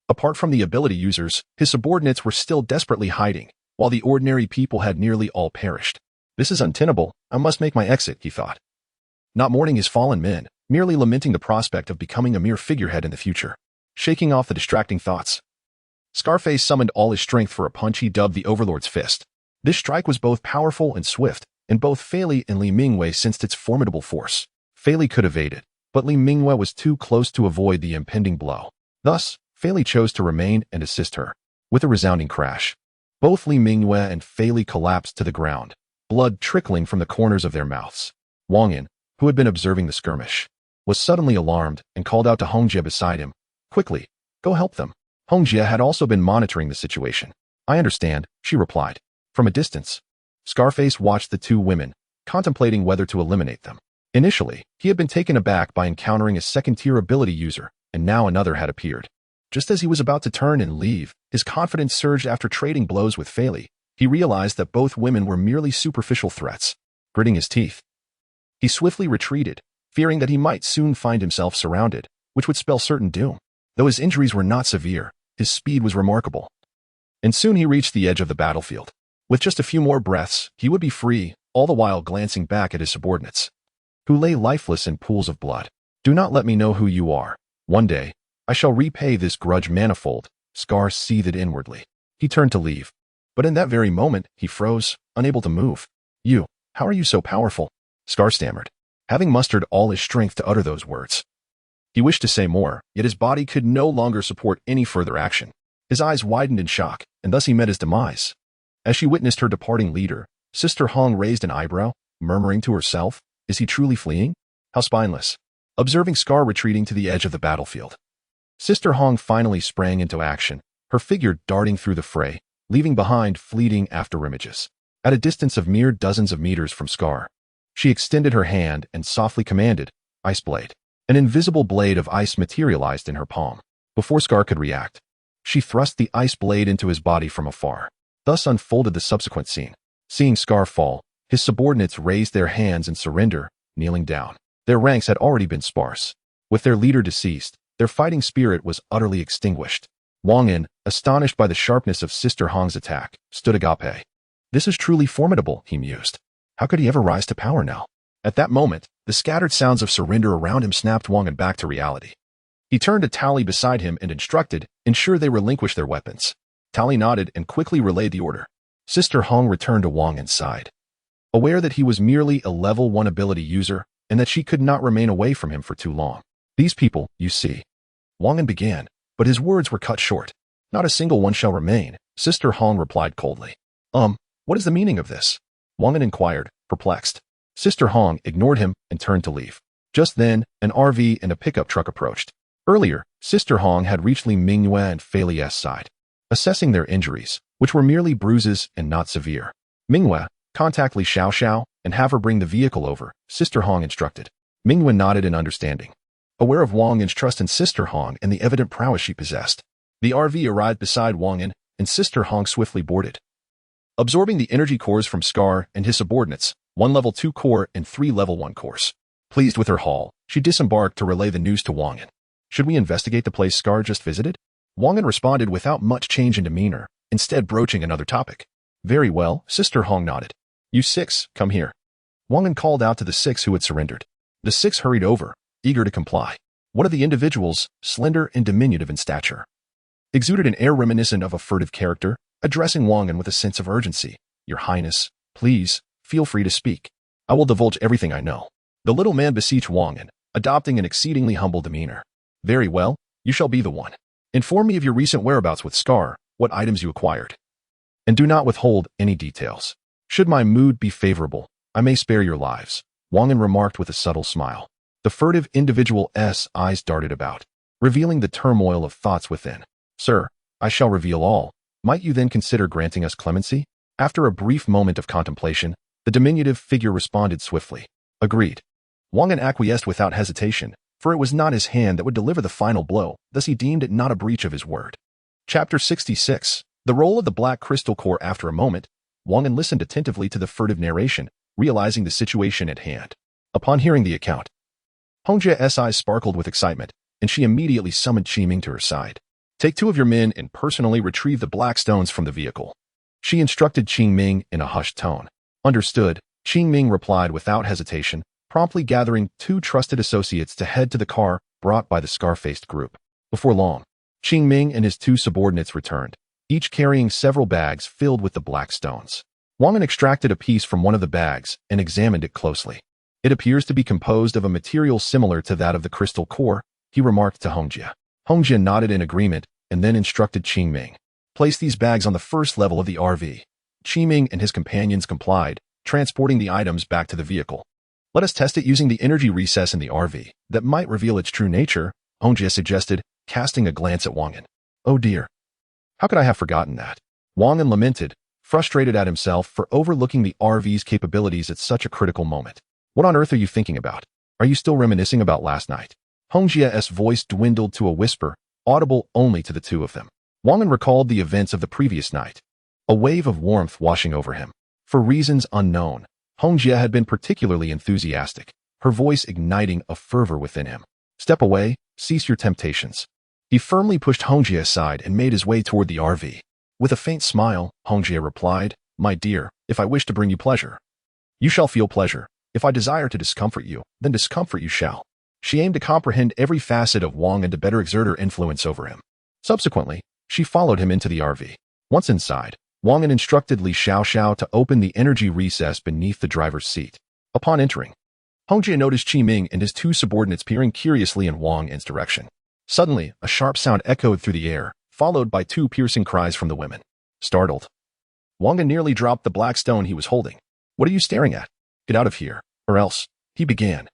Apart from the ability users, his subordinates were still desperately hiding, while the ordinary people had nearly all perished. This is untenable. I must make my exit, he thought. Not mourning his fallen men, merely lamenting the prospect of becoming a mere figurehead in the future. Shaking off the distracting thoughts, Scarface summoned all his strength for a punch he dubbed the Overlord's Fist. This strike was both powerful and swift, and both Fei Li and Li Mingwei sensed its formidable force. Fei Li could evade it, but Li Mingwei was too close to avoid the impending blow. Thus, Fei Li chose to remain and assist her. With a resounding crash, both Li Mingwei and Fei Li collapsed to the ground, blood trickling from the corners of their mouths. Wang An, who had been observing the skirmish, was suddenly alarmed and called out to Hongjie beside him. Quickly, go help them. Hongjie had also been monitoring the situation. I understand, she replied. From a distance, Scarface watched the two women, contemplating whether to eliminate them. Initially, he had been taken aback by encountering a second-tier ability user, and now another had appeared. Just as he was about to turn and leave, his confidence surged after trading blows with Fei Li. He realized that both women were merely superficial threats. Gritting his teeth, he swiftly retreated, fearing that he might soon find himself surrounded, which would spell certain doom. Though his injuries were not severe, his speed was remarkable. And soon he reached the edge of the battlefield. With just a few more breaths, he would be free, all the while glancing back at his subordinates, who lay lifeless in pools of blood. Do not let me know who you are. One day, I shall repay this grudge manifold. Scar seethed inwardly. He turned to leave, but in that very moment, he froze, unable to move. How are you so powerful? Scar stammered, having mustered all his strength to utter those words. He wished to say more, yet his body could no longer support any further action. His eyes widened in shock, and thus he met his demise. As she witnessed her departing leader, Sister Hong raised an eyebrow, murmuring to herself, is he truly fleeing? How spineless. Observing Scar retreating to the edge of the battlefield, Sister Hong finally sprang into action, her figure darting through the fray, leaving behind fleeting afterimages. At a distance of mere dozens of meters from Scar, she extended her hand and softly commanded, Ice Blade. An invisible blade of ice materialized in her palm. Before Scar could react, she thrust the ice blade into his body from afar. Thus unfolded the subsequent scene. Seeing Scar fall, his subordinates raised their hands in surrender, kneeling down. Their ranks had already been sparse. With their leader deceased, their fighting spirit was utterly extinguished. Wang An, astonished by the sharpness of Sister Hong's attack, stood agape. This is truly formidable, he mused. How could he ever rise to power now? At that moment, the scattered sounds of surrender around him snapped Wang An back to reality. He turned to Tally beside him and instructed, ensure they relinquish their weapons. Tally nodded and quickly relayed the order. Sister Hong returned to Wang An's side, aware that he was merely a level 1 ability user and that she could not remain away from him for too long. These people, you see, Wang An began, but his words were cut short. Not a single one shall remain, Sister Hong replied coldly. What is the meaning of this? Wang An inquired, perplexed. Sister Hong ignored him and turned to leave. Just then, an RV and a pickup truck approached. Earlier, Sister Hong had reached Li Mingwei and Fei Li's side, assessing their injuries, which were merely bruises and not severe. Mingwei, contact Li Xiao and have her bring the vehicle over, Sister Hong instructed. Mingwei nodded in understanding, aware of Wang An's trust in Sister Hong and the evident prowess she possessed. The RV arrived beside Wang An, and Sister Hong swiftly boarded. Absorbing the energy cores from Scar and his subordinates, 1 level 2 core and 3 level 1 cores. Pleased with her haul, she disembarked to relay the news to Wang An. Should we investigate the place Scar just visited? Wang An responded without much change in demeanor, instead broaching another topic. Very well, Sister Hong nodded. You 6, come here. Wang An called out to the 6 who had surrendered. The 6 hurried over, eager to comply. One of the individuals, slender and diminutive in stature, exuded an air reminiscent of a furtive character, addressing Wang An with a sense of urgency. Your Highness, please, feel free to speak. I will divulge everything I know. The little man beseeched Wang An, adopting an exceedingly humble demeanor. Very well, you shall be the one. Inform me of your recent whereabouts with Scar, what items you acquired. And do not withhold any details. Should my mood be favorable, I may spare your lives, Wang An remarked with a subtle smile. The furtive individual's eyes darted about, revealing the turmoil of thoughts within. Sir, I shall reveal all. Might you then consider granting us clemency? After a brief moment of contemplation, the diminutive figure responded swiftly. Agreed. Wang An acquiesced without hesitation, for it was not his hand that would deliver the final blow, thus he deemed it not a breach of his word. Chapter 66. The role of the black crystal core. After a moment, Wang An listened attentively to the furtive narration, realizing the situation at hand. Upon hearing the account, Hongjia's eyes sparkled with excitement, and she immediately summoned Qi Ming to her side. Take 2 of your men and personally retrieve the black stones from the vehicle. She instructed Qi Ming in a hushed tone. Understood, Qi Ming replied without hesitation, promptly gathering 2 trusted associates to head to the car brought by the scar-faced group. Before long, Qi Ming and his 2 subordinates returned, each carrying several bags filled with the black stones. Wang An extracted a piece from one of the bags and examined it closely. It appears to be composed of a material similar to that of the crystal core, he remarked to Hongjia. Hongjia nodded in agreement and then instructed Qi Ming. Place these bags on the first level of the RV. Qi Ming and his companions complied, transporting the items back to the vehicle. Let us test it using the energy recess in the RV. That might reveal its true nature, Hongjia suggested, casting a glance at Wang An. Oh dear. How could I have forgotten that? Wang An lamented, frustrated at himself for overlooking the RV's capabilities at such a critical moment. What on earth are you thinking about? Are you still reminiscing about last night? Hongjia's voice dwindled to a whisper, audible only to the 2 of them. Wang An recalled the events of the previous night. A wave of warmth washing over him. For reasons unknown, Hongjia had been particularly enthusiastic, her voice igniting a fervor within him. Step away, cease your temptations. He firmly pushed Hongjia aside and made his way toward the RV. With a faint smile, Hongjia replied, My dear, if I wish to bring you pleasure, you shall feel pleasure. If I desire to discomfort you, then discomfort you shall. She aimed to comprehend every facet of Wang and to better exert her influence over him. Subsequently, she followed him into the RV. Once inside, Wang An instructed Li Xiaoxiao to open the energy recess beneath the driver's seat. Upon entering, Hongjia noticed Qi Ming and his 2 subordinates peering curiously in Wang An's direction. Suddenly, a sharp sound echoed through the air, followed by 2 piercing cries from the women. Startled, Wang An nearly dropped the black stone he was holding. What are you staring at? Get out of here, or else, he began.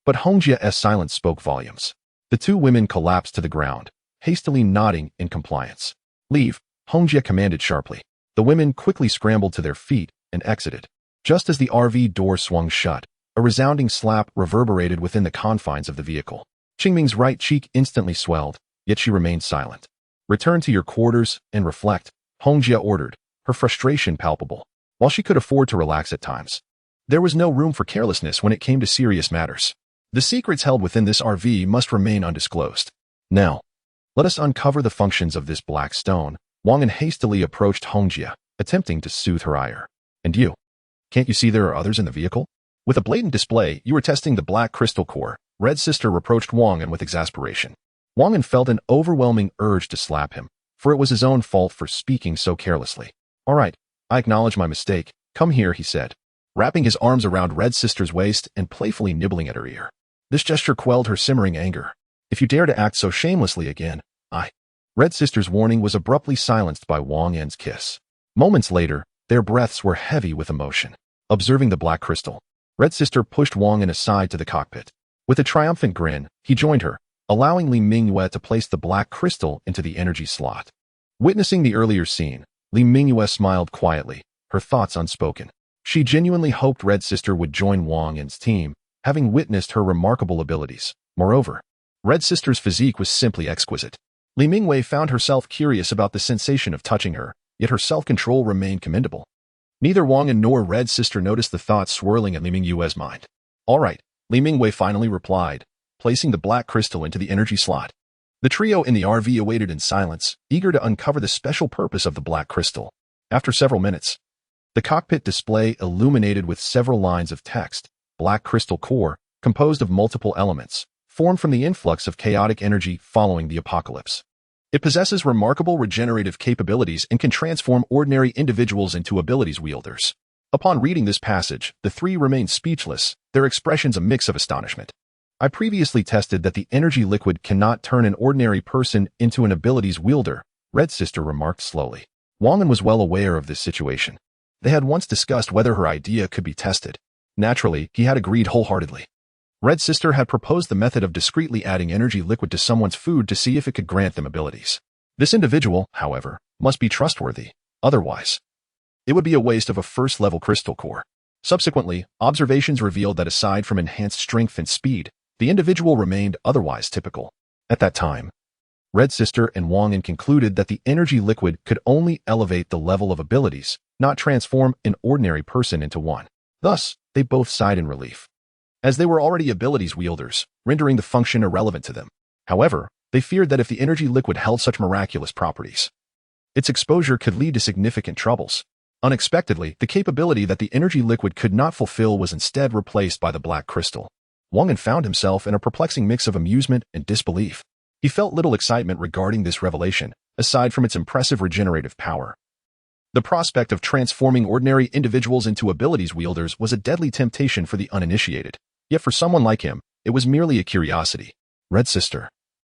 But Hongjia's silence spoke volumes. The 2 women collapsed to the ground, hastily nodding in compliance. Leave, Hongjia commanded sharply. The women quickly scrambled to their feet and exited. Just as the RV door swung shut, a resounding slap reverberated within the confines of the vehicle. Qi Ming's right cheek instantly swelled, yet she remained silent. Return to your quarters and reflect, Hongjia ordered, her frustration palpable. While she could afford to relax at times, there was no room for carelessness when it came to serious matters. The secrets held within this RV must remain undisclosed. Now, let us uncover the functions of this black stone. Wang An hastily approached Hongjia, attempting to soothe her ire. And you? Can't you see there are others in the vehicle? With a blatant display, you were testing the black crystal core, Red Sister reproached Wang An with exasperation. Wang An felt an overwhelming urge to slap him, for it was his own fault for speaking so carelessly. All right, I acknowledge my mistake. Come here, he said, wrapping his arms around Red Sister's waist and playfully nibbling at her ear. This gesture quelled her simmering anger. If you dare to act so shamelessly again, Red Sister's warning was abruptly silenced by Wang An's kiss. Moments later, their breaths were heavy with emotion. Observing the black crystal, Red Sister pushed Wang An aside to the cockpit. With a triumphant grin, he joined her, allowing Li Mingyue to place the black crystal into the energy slot. Witnessing the earlier scene, Li Mingyue smiled quietly, her thoughts unspoken. She genuinely hoped Red Sister would join Wang An's team, having witnessed her remarkable abilities. Moreover, Red Sister's physique was simply exquisite. Li Mingwei found herself curious about the sensation of touching her, yet her self-control remained commendable. Neither Wang An nor Red Sister noticed the thoughts swirling in Li Mingyue's mind. All right, Li Mingwei finally replied, placing the black crystal into the energy slot. The trio in the RV awaited in silence, eager to uncover the special purpose of the black crystal. After several minutes, the cockpit display illuminated with several lines of text. Black crystal core, composed of multiple elements, formed from the influx of chaotic energy following the apocalypse. It possesses remarkable regenerative capabilities and can transform ordinary individuals into abilities wielders. Upon reading this passage, the three remained speechless, their expressions a mix of astonishment. I previously tested that the energy liquid cannot turn an ordinary person into an abilities wielder, Red Sister remarked slowly. Wang An was well aware of this situation. They had once discussed whether her idea could be tested. Naturally, he had agreed wholeheartedly. Red Sister had proposed the method of discreetly adding energy liquid to someone's food to see if it could grant them abilities. This individual, however, must be trustworthy. Otherwise, it would be a waste of a first-level crystal core. Subsequently, observations revealed that aside from enhanced strength and speed, the individual remained otherwise typical. At that time, Red Sister and Wang An concluded that the energy liquid could only elevate the level of abilities, not transform an ordinary person into one. Thus, they both sighed in relief, as they were already abilities wielders, rendering the function irrelevant to them. However, they feared that if the energy liquid held such miraculous properties, its exposure could lead to significant troubles. Unexpectedly, the capability that the energy liquid could not fulfill was instead replaced by the black crystal. Wang An found himself in a perplexing mix of amusement and disbelief. He felt little excitement regarding this revelation, aside from its impressive regenerative power. The prospect of transforming ordinary individuals into abilities wielders was a deadly temptation for the uninitiated. Yet for someone like him, it was merely a curiosity. Red Sister,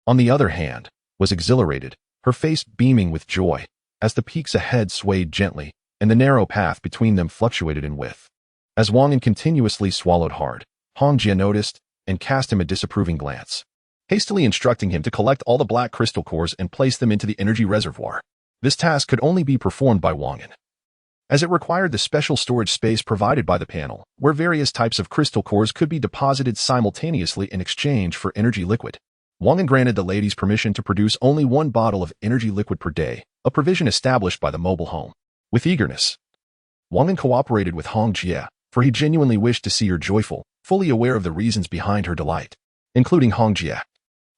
on the other hand, was exhilarated, her face beaming with joy, as the peaks ahead swayed gently, and the narrow path between them fluctuated in width. As Wang An continuously swallowed hard, Hong Jie noticed and cast him a disapproving glance, hastily instructing him to collect all the black crystal cores and place them into the energy reservoir. This task could only be performed by Wang An, as it required the special storage space provided by the panel, where various types of crystal cores could be deposited simultaneously in exchange for energy liquid. Wang An granted the ladies permission to produce only one bottle of energy liquid per day, a provision established by the mobile home. With eagerness, Wang An cooperated with Hong Jie, for he genuinely wished to see her joyful, fully aware of the reasons behind her delight, including Hong Jie.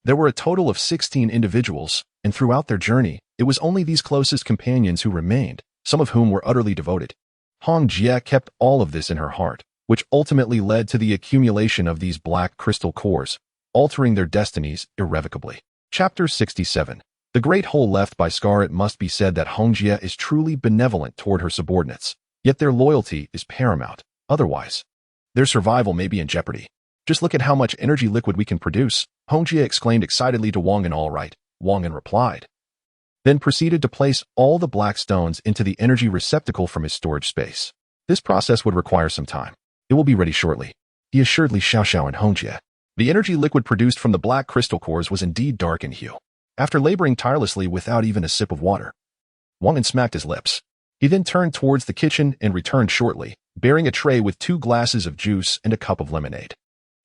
There were a total of 16 individuals, and throughout their journey, it was only these closest companions who remained, some of whom were utterly devoted. Hong Jie kept all of this in her heart, which ultimately led to the accumulation of these black crystal cores, altering their destinies irrevocably. Chapter 67. The great hole left by Scar. It must be said that Hong Jie is truly benevolent toward her subordinates, yet their loyalty is paramount. Otherwise, their survival may be in jeopardy. Just look at how much energy liquid we can produce, Hong Jie exclaimed excitedly to Wang An. All right, Wang An replied, then proceeded to place all the black stones into the energy receptacle from his storage space. This process would require some time. It will be ready shortly, he assured Li Xiaoxiao and Hong Jie. The energy liquid produced from the black crystal cores was indeed dark in hue. After laboring tirelessly without even a sip of water, Wang An smacked his lips. He then turned towards the kitchen and returned shortly, bearing a tray with 2 glasses of juice and a cup of lemonade.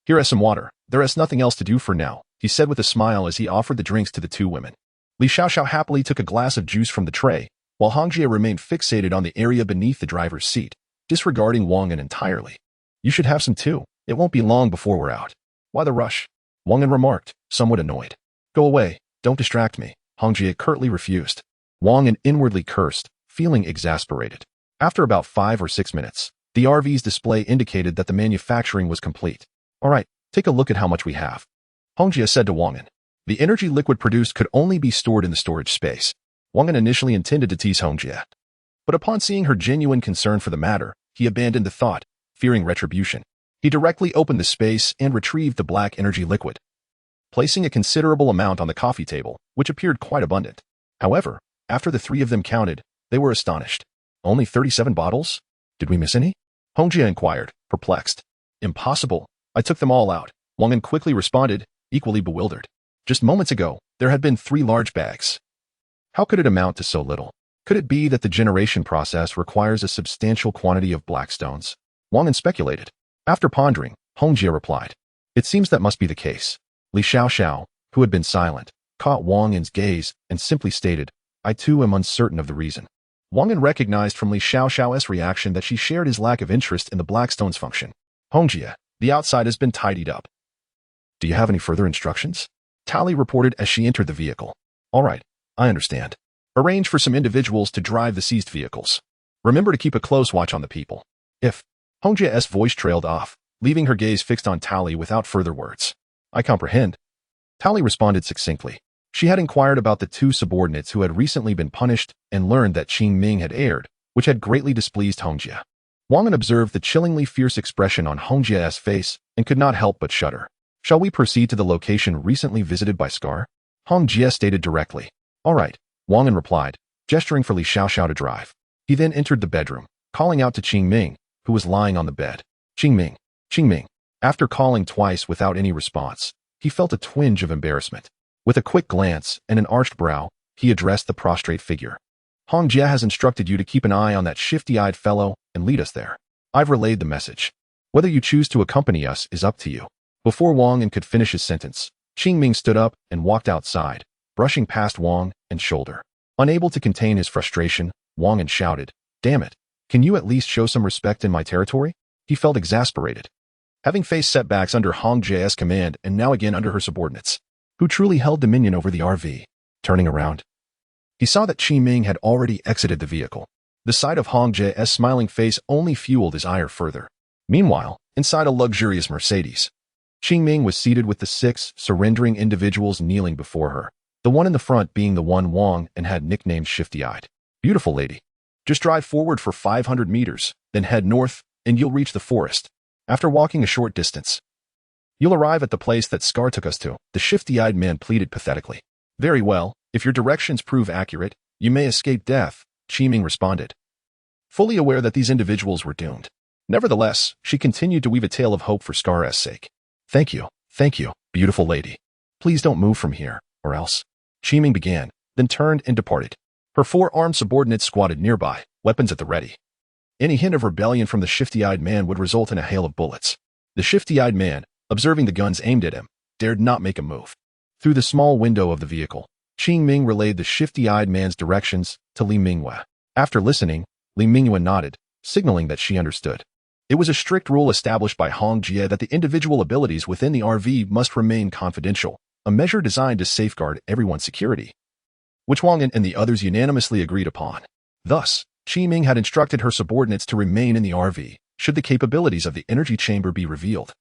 Here is some water. There is nothing else to do for now, he said with a smile as he offered the drinks to the 2 women. Li Xiaoxiao happily took a glass of juice from the tray, while Hong Jie remained fixated on the area beneath the driver's seat, disregarding Wang An entirely. You should have some too. It won't be long before we're out. Why the rush? Wang An remarked, somewhat annoyed. Go away. Don't distract me, Hong Jie curtly refused. Wang An inwardly cursed, feeling exasperated. After about 5 or 6 minutes, the RV's display indicated that the manufacturing was complete. All right, take a look at how much we have, Hong Jie said to Wang An. The energy liquid produced could only be stored in the storage space. Wang An initially intended to tease Hong Jie, but upon seeing her genuine concern for the matter, he abandoned the thought, fearing retribution. He directly opened the space and retrieved the black energy liquid, placing a considerable amount on the coffee table, which appeared quite abundant. However, after the 3 of them counted, they were astonished. Only 37 bottles? Did we miss any? Hong Jie inquired, perplexed. Impossible. I took them all out, Wang An quickly responded, equally bewildered. Just moments ago, there had been 3 large bags. How could it amount to so little? Could it be that the generation process requires a substantial quantity of black stones? Wang An speculated. After pondering, Hong Jie replied, it seems that must be the case. Li Xiaoxiao, who had been silent, caught Wang An's gaze and simply stated, "I too am uncertain of the reason." Wang An recognized from Li Xiaoxiao's reaction that she shared his lack of interest in the Blackstone's function. "Hongjie, the outside has been tidied up. Do you have any further instructions?" Tali reported as she entered the vehicle. "All right, I understand. Arrange for some individuals to drive the seized vehicles. Remember to keep a close watch on the people." If Hongjie's voice trailed off, leaving her gaze fixed on Tali without further words. "I comprehend." Tali responded succinctly. She had inquired about the two subordinates who had recently been punished and learned that Qing Ming had erred, which had greatly displeased Hongjie. Wang An observed the chillingly fierce expression on Hongjie's face and could not help but shudder. "Shall we proceed to the location recently visited by Scar?" Hongjie stated directly. "All right," Wang An replied, gesturing for Li Xiaoxiao to drive. He then entered the bedroom, calling out to Qing Ming, who was lying on the bed. "Qing Ming, Qing Ming." After calling twice without any response, he felt a twinge of embarrassment. With a quick glance and an arched brow, he addressed the prostrate figure. "Hongjie has instructed you to keep an eye on that shifty-eyed fellow and lead us there. I've relayed the message. Whether you choose to accompany us is up to you." Before Wang An could finish his sentence, Qing Ming stood up and walked outside, brushing past Wang An's shoulder. Unable to contain his frustration, Wang An shouted, "Damn it! Can you at least show some respect in my territory?" He felt exasperated. Having faced setbacks under Hongjie's command and now again under her subordinates, who truly held dominion over the RV. Turning around, he saw that Qing Ming had already exited the vehicle. The sight of Hongjie's smiling face only fueled his ire further. Meanwhile, inside a luxurious Mercedes, Qing Ming was seated with the 6 surrendering individuals kneeling before her, the one in the front being the one Wang An had nicknamed Shifty-Eyed. "Beautiful lady. Just drive forward for 500 meters, then head north, and you'll reach the forest. After walking a short distance, you'll arrive at the place that Scar took us to," the shifty-eyed man pleaded pathetically. "Very well, if your directions prove accurate, you may escape death," Qing Ming responded, fully aware that these individuals were doomed. Nevertheless, she continued to weave a tale of hope for Scar's sake. Thank you, beautiful lady. Please don't move from here, or else." Qing Ming began, then turned and departed. Her 4 armed subordinates squatted nearby, weapons at the ready. Any hint of rebellion from the shifty-eyed man would result in a hail of bullets. The shifty-eyed man, observing the guns aimed at him, dared not make a move. Through the small window of the vehicle, Qing Ming relayed the shifty-eyed man's directions to Li Mingyue. After listening, Li Mingyue nodded, signaling that she understood. It was a strict rule established by Hongjie that the individual abilities within the RV must remain confidential, a measure designed to safeguard everyone's security, which Wang An and the others unanimously agreed upon. Thus, Qing Ming had instructed her subordinates to remain in the RV should the capabilities of the energy chamber be revealed.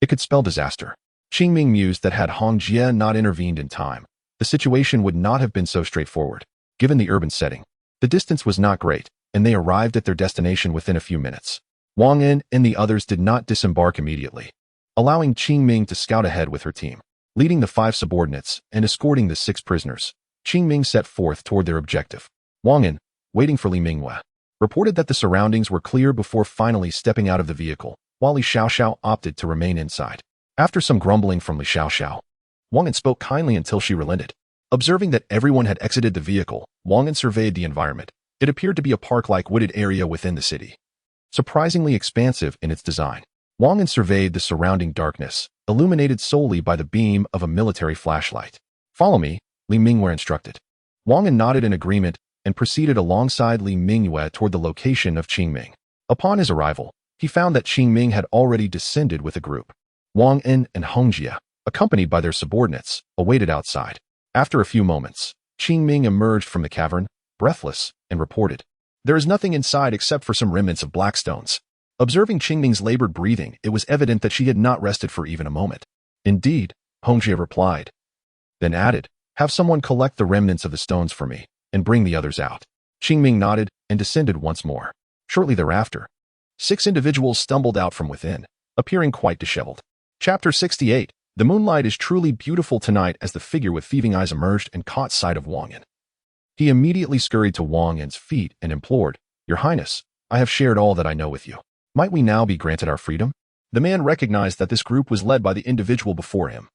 It could spell disaster. Qing Ming mused that had Hongjie not intervened in time, the situation would not have been so straightforward. Given the urban setting, the distance was not great, and they arrived at their destination within a few minutes. Wang An and the others did not disembark immediately, allowing Qing Ming to scout ahead with her team. Leading the 5 subordinates and escorting the 6 prisoners, Qing Ming set forth toward their objective. Wang An, waiting for Li Mingyue, reported that the surroundings were clear before finally stepping out of the vehicle, while Li Xiaoxiao opted to remain inside. After some grumbling from Li Xiaoxiao, Wang An spoke kindly until she relented. Observing that everyone had exited the vehicle, Wang An surveyed the environment. It appeared to be a park-like wooded area within the city, surprisingly expansive in its design. Wang An surveyed the surrounding darkness, illuminated solely by the beam of a military flashlight. "Follow me," Li Mingyue instructed. Wang An nodded in agreement and proceeded alongside Li Mingyue toward the location of Qing Ming. Upon his arrival, he found that Qing Ming had already descended with a group. Wang An and Hongjie, accompanied by their subordinates, awaited outside. After a few moments, Qing Ming emerged from the cavern, breathless, and reported, "There is nothing inside except for some remnants of black stones." Observing Qing Ming's labored breathing, it was evident that she had not rested for even a moment. "Indeed," Hongjie replied, then added, "Have someone collect the remnants of the stones for me, and bring the others out." Qing Ming nodded and descended once more. Shortly thereafter, 6 individuals stumbled out from within, appearing quite disheveled. Chapter 68. The moonlight is truly beautiful tonight. As the figure with thieving eyes emerged and caught sight of Wang An, he immediately scurried to Wang An's feet and implored, "Your Highness, I have shared all that I know with you. Might we now be granted our freedom?" The man recognized that this group was led by the individual before him,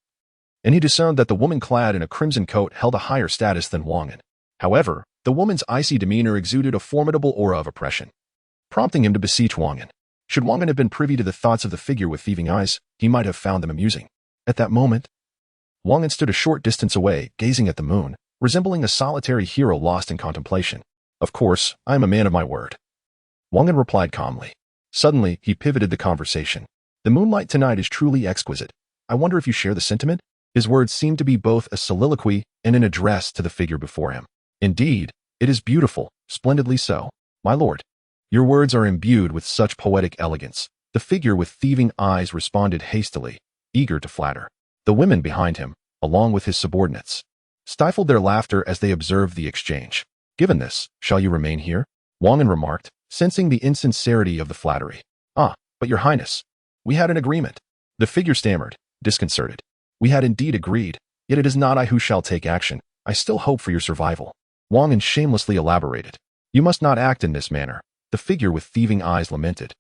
and he discerned that the woman clad in a crimson coat held a higher status than Wang An. However, the woman's icy demeanor exuded a formidable aura of oppression, prompting him to beseech Wang An. Should Wang An have been privy to the thoughts of the figure with thieving eyes, he might have found them amusing. At that moment, Wang An stood a short distance away, gazing at the moon, resembling a solitary hero lost in contemplation. Of course, I am a man of my word. Wang An replied calmly. Suddenly, he pivoted the conversation. The moonlight tonight is truly exquisite. I wonder if you share the sentiment? His words seemed to be both a soliloquy and an address to the figure before him. Indeed, it is beautiful, splendidly so, my lord. Your words are imbued with such poetic elegance. The figure with thieving eyes responded hastily, eager to flatter. The women behind him, along with his subordinates, stifled their laughter as they observed the exchange. Given this, shall you remain here? Wang An remarked, sensing the insincerity of the flattery. Ah, but your highness, we had an agreement. The figure stammered, disconcerted. We had indeed agreed, yet it is not I who shall take action. I still hope for your survival. Wang An shamelessly elaborated. You must not act in this manner. The figure with thieving eyes lamented,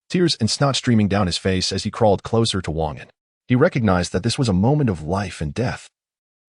tears and snot streaming down his face as he crawled closer to Wang An. He recognized that this was a moment of life and death.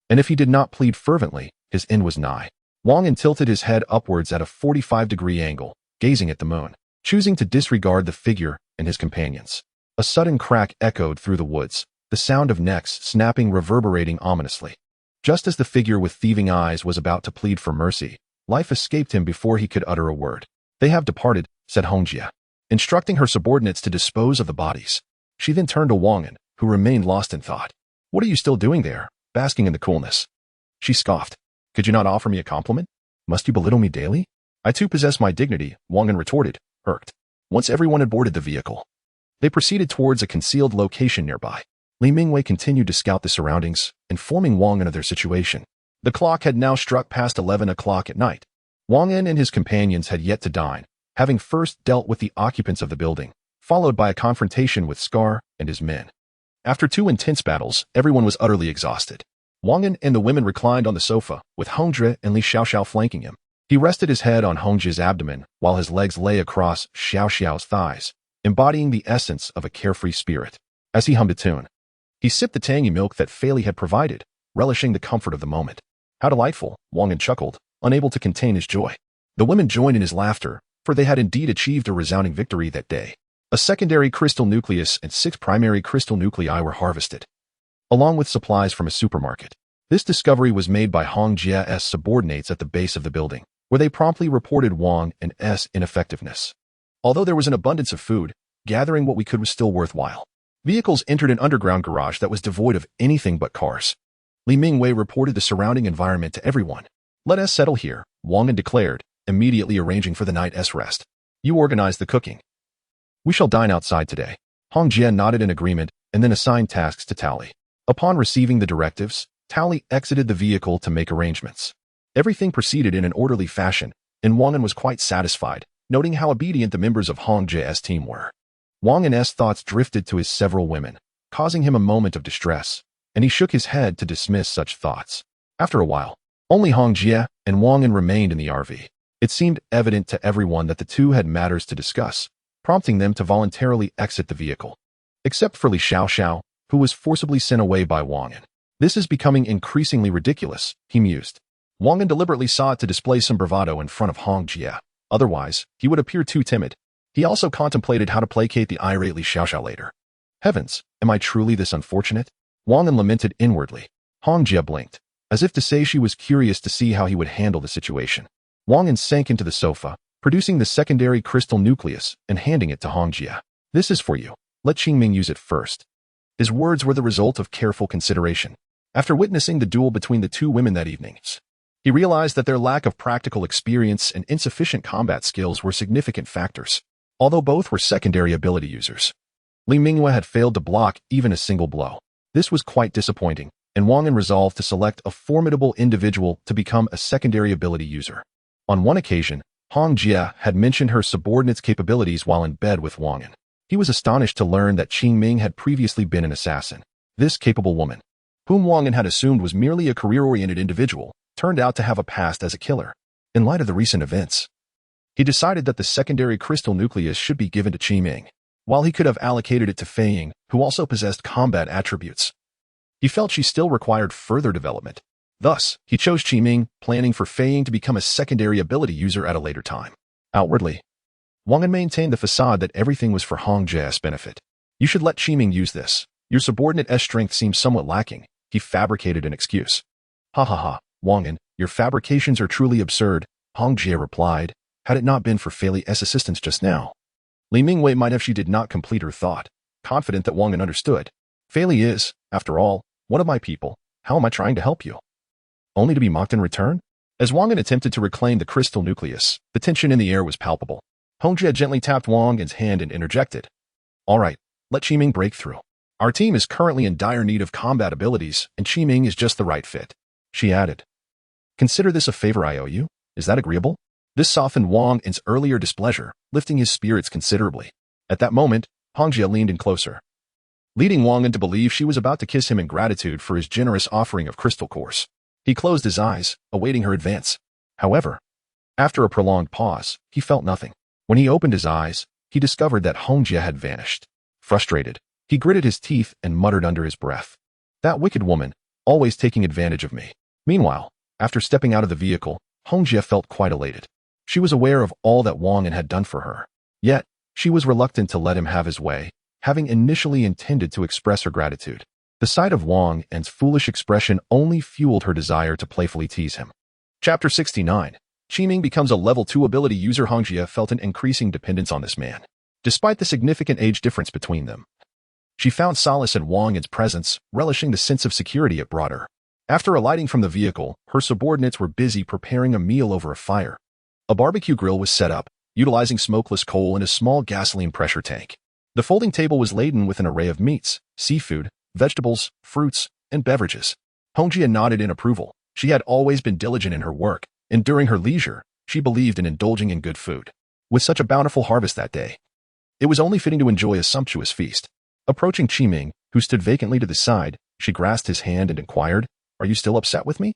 And if he did not plead fervently, his end was nigh. Wang An tilted his head upwards at a 45-degree angle, gazing at the moon, choosing to disregard the figure and his companions. A sudden crack echoed through the woods, the sound of necks snapping reverberating ominously. Just as the figure with thieving eyes was about to plead for mercy, life escaped him before he could utter a word. They have departed, said Hongjia, instructing her subordinates to dispose of the bodies. She then turned to Wang An, who remained lost in thought. What are you still doing there, basking in the coolness? She scoffed. Could you not offer me a compliment? Must you belittle me daily? I too possess my dignity, Wang An retorted, irked. Once everyone had boarded the vehicle, they proceeded towards a concealed location nearby. Li Mingwei continued to scout the surroundings, informing Wang An of their situation. The clock had now struck past 11 o'clock at night. Wang An and his companions had yet to dine, having first dealt with the occupants of the building, followed by a confrontation with Scar and his men. After 2 intense battles, everyone was utterly exhausted. Wang An and the women reclined on the sofa, with Hongzhi and Li Xiaoxiao flanking him. He rested his head on Hongzhi's abdomen, while his legs lay across Xiaoxiao's thighs, embodying the essence of a carefree spirit. As he hummed a tune, he sipped the tangy milk that Fei Li had provided, relishing the comfort of the moment. How delightful, Wang An chuckled, unable to contain his joy. The women joined in his laughter, for they had indeed achieved a resounding victory that day. A secondary crystal nucleus and 6 primary crystal nuclei were harvested, along with supplies from a supermarket. This discovery was made by Hongjia's subordinates at the base of the building, where they promptly reported Wang An's ineffectiveness. Although there was an abundance of food, gathering what we could was still worthwhile. Vehicles entered an underground garage that was devoid of anything but cars. Li Mingwei reported the surrounding environment to everyone. Let us settle here, Wang An declared, immediately arranging for the night's rest. You organize the cooking. We shall dine outside today. Hong Jie nodded in agreement and then assigned tasks to Tao Li. Upon receiving the directives, Tao Li exited the vehicle to make arrangements. Everything proceeded in an orderly fashion, and Wang An was quite satisfied, noting how obedient the members of Hong Jie's team were. Wang An's thoughts drifted to his several women, causing him a moment of distress, and he shook his head to dismiss such thoughts. After a while, only Hong Jie and Wang An remained in the RV. It seemed evident to everyone that the two had matters to discuss, prompting them to voluntarily exit the vehicle. Except for Li Xiaoxiao, who was forcibly sent away by Wang An. This is becoming increasingly ridiculous, he mused. Wang An deliberately sought to display some bravado in front of Hong Jie. Otherwise, he would appear too timid. He also contemplated how to placate the irate Li Xiaoxiao later. Heavens, am I truly this unfortunate? Wang An lamented inwardly. Hong Jie blinked, as if to say she was curious to see how he would handle the situation. Wang An sank into the sofa, producing the secondary crystal nucleus and handing it to Hong Jie. This is for you. Let Qingming use it first. His words were the result of careful consideration. After witnessing the duel between the two women that evening, he realized that their lack of practical experience and insufficient combat skills were significant factors. Although both were secondary ability users, Li Mingyue had failed to block even a single blow. This was quite disappointing, and Wang An resolved to select a formidable individual to become a secondary ability user. On one occasion, Hong Jie had mentioned her subordinate's capabilities while in bed with Wang An. He was astonished to learn that Qingming had previously been an assassin. This capable woman, whom Wang An had assumed was merely a career-oriented individual, turned out to have a past as a killer. In light of the recent events, he decided that the secondary crystal nucleus should be given to Qingming, while he could have allocated it to Fei Ying, who also possessed combat attributes. He felt she still required further development. Thus, he chose Qingming, planning for Fei Ying to become a secondary ability user at a later time. Outwardly, Wang An maintained the facade that everything was for Hong Jie's benefit. You should let Qingming use this. Your subordinate's strength seems somewhat lacking, he fabricated an excuse. Ha ha ha, Wang An, your fabrications are truly absurd, Hong Jie replied, had it not been for Fei Li's assistance just now. Li Mingwei might have. She did not complete her thought, confident that Wang An understood. Fei Li is, after all, one of my people. How am I trying to help you? Only to be mocked in return? As Wang An attempted to reclaim the crystal nucleus, the tension in the air was palpable. Hong Jie gently tapped Wang An's hand and interjected. All right, let Qiming break through. Our team is currently in dire need of combat abilities, and Qiming is just the right fit. She added. Consider this a favor I owe you. Is that agreeable? This softened Wang An's earlier displeasure, lifting his spirits considerably. At that moment, Hong Jie leaned in closer, leading Wang An to believe she was about to kiss him in gratitude for his generous offering of crystal cores. He closed his eyes, awaiting her advance. However, after a prolonged pause, he felt nothing. When he opened his eyes, he discovered that Hong Jie had vanished. Frustrated, he gritted his teeth and muttered under his breath. That wicked woman, always taking advantage of me. Meanwhile, after stepping out of the vehicle, Hong Jie felt quite elated. She was aware of all that Wang An had done for her. Yet, she was reluctant to let him have his way, having initially intended to express her gratitude. The sight of Wang An's foolish expression only fueled her desire to playfully tease him. Chapter 69. Qiming becomes a level 2 ability user. Hong Jie felt an increasing dependence on this man. Despite the significant age difference between them, she found solace in Wang An's presence, relishing the sense of security it brought her. After alighting from the vehicle, her subordinates were busy preparing a meal over a fire. A barbecue grill was set up, utilizing smokeless coal and a small gasoline pressure tank. The folding table was laden with an array of meats, seafood, vegetables, fruits, and beverages. Hong Jie nodded in approval. She had always been diligent in her work, and during her leisure, she believed in indulging in good food. With such a bountiful harvest that day, it was only fitting to enjoy a sumptuous feast. Approaching Qiming, who stood vacantly to the side, she grasped his hand and inquired, "Are you still upset with me?"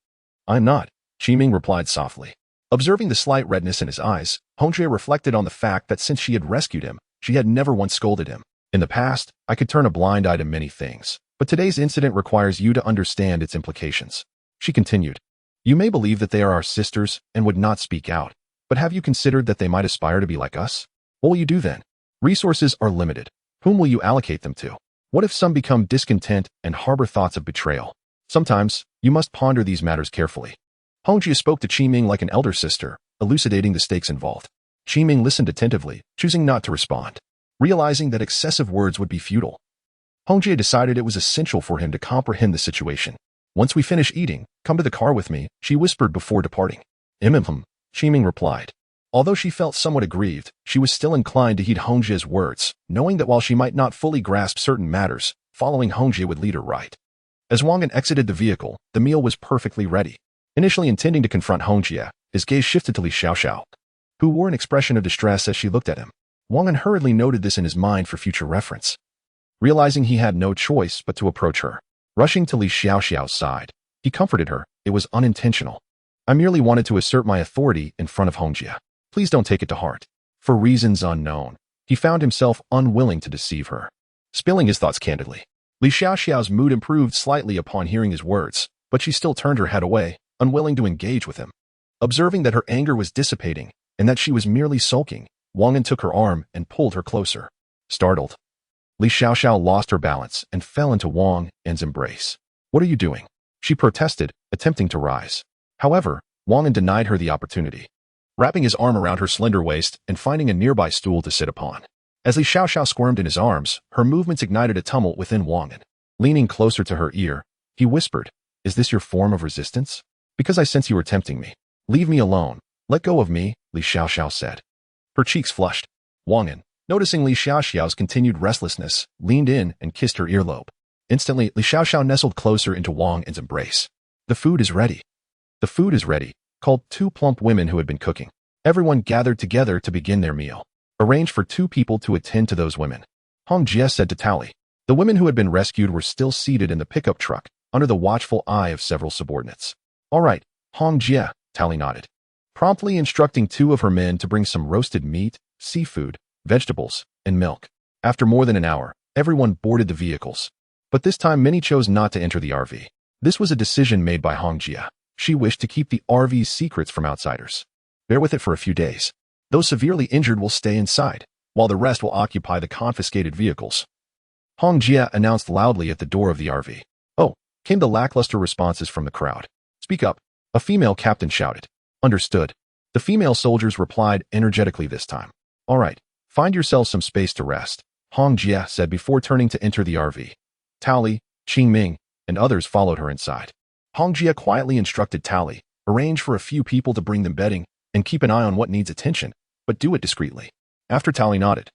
"I'm not," Qiming replied softly. Observing the slight redness in his eyes, Hong Jie reflected on the fact that since she had rescued him, she had never once scolded him. In the past, I could turn a blind eye to many things, but today's incident requires you to understand its implications. She continued. You may believe that they are our sisters and would not speak out, but have you considered that they might aspire to be like us? What will you do then? Resources are limited. Whom will you allocate them to? What if some become discontent and harbor thoughts of betrayal? Sometimes, you must ponder these matters carefully. Hong Jie spoke to Qiming like an elder sister, elucidating the stakes involved. Qiming listened attentively, choosing not to respond. Realizing that excessive words would be futile, Hong Jie decided it was essential for him to comprehend the situation. Once we finish eating, come to the car with me, she whispered before departing. Qiming replied. Although she felt somewhat aggrieved, she was still inclined to heed Hong Jie's words, knowing that while she might not fully grasp certain matters, following Hong Jie would lead her right. As Wang An exited the vehicle, the meal was perfectly ready. Initially intending to confront Hong Jie, his gaze shifted to Li Xiaoxiao, who wore an expression of distress as she looked at him. Wang An hurriedly noted this in his mind for future reference. Realizing he had no choice but to approach her, rushing to Li Xiaoxiao's side, he comforted her. It was unintentional. I merely wanted to assert my authority in front of Hong Jie. Please don't take it to heart. For reasons unknown, he found himself unwilling to deceive her. Spilling his thoughts candidly, Li Xiaoxiao's mood improved slightly upon hearing his words, but she still turned her head away, unwilling to engage with him. Observing that her anger was dissipating and that she was merely sulking, Wang An took her arm and pulled her closer. Startled, Li Xiaoxiao lost her balance and fell into Wang An's embrace. What are you doing? She protested, attempting to rise. However, Wang An denied her the opportunity, wrapping his arm around her slender waist and finding a nearby stool to sit upon. As Li Xiaoxiao squirmed in his arms, her movements ignited a tumult within Wang An. Leaning closer to her ear, he whispered, "Is this your form of resistance? Because I sense you are tempting me. Leave me alone. Let go of me," Li Xiaoxiao said. Her cheeks flushed. Wang An, noticing Li Xiaoxiao's continued restlessness, leaned in and kissed her earlobe. Instantly, Li Xiaoxiao nestled closer into Wang An's embrace. The food is ready. The food is ready, called two plump women who had been cooking. Everyone gathered together to begin their meal. Arranged for 2 people to attend to those women, Hong Jie said to Tally. The women who had been rescued were still seated in the pickup truck, under the watchful eye of several subordinates. All right, Hong Jie, Tally nodded, promptly instructing 2 of her men to bring some roasted meat, seafood, vegetables, and milk. After more than an hour, everyone boarded the vehicles. But this time many chose not to enter the RV. This was a decision made by Hong Jie. She wished to keep the RV's secrets from outsiders. Bear with it for a few days. Those severely injured will stay inside, while the rest will occupy the confiscated vehicles. Hong Jie announced loudly at the door of the RV. Oh, came the lackluster responses from the crowd. Speak up, a female captain shouted. Understood. The female soldiers replied energetically this time. All right, find yourselves some space to rest, Hong Jie said before turning to enter the RV. Tao Li, Qing Ming, and others followed her inside. Hong Jie quietly instructed Tao Li, arrange for a few people to bring them bedding and keep an eye on what needs attention, but do it discreetly. After Tao Li nodded,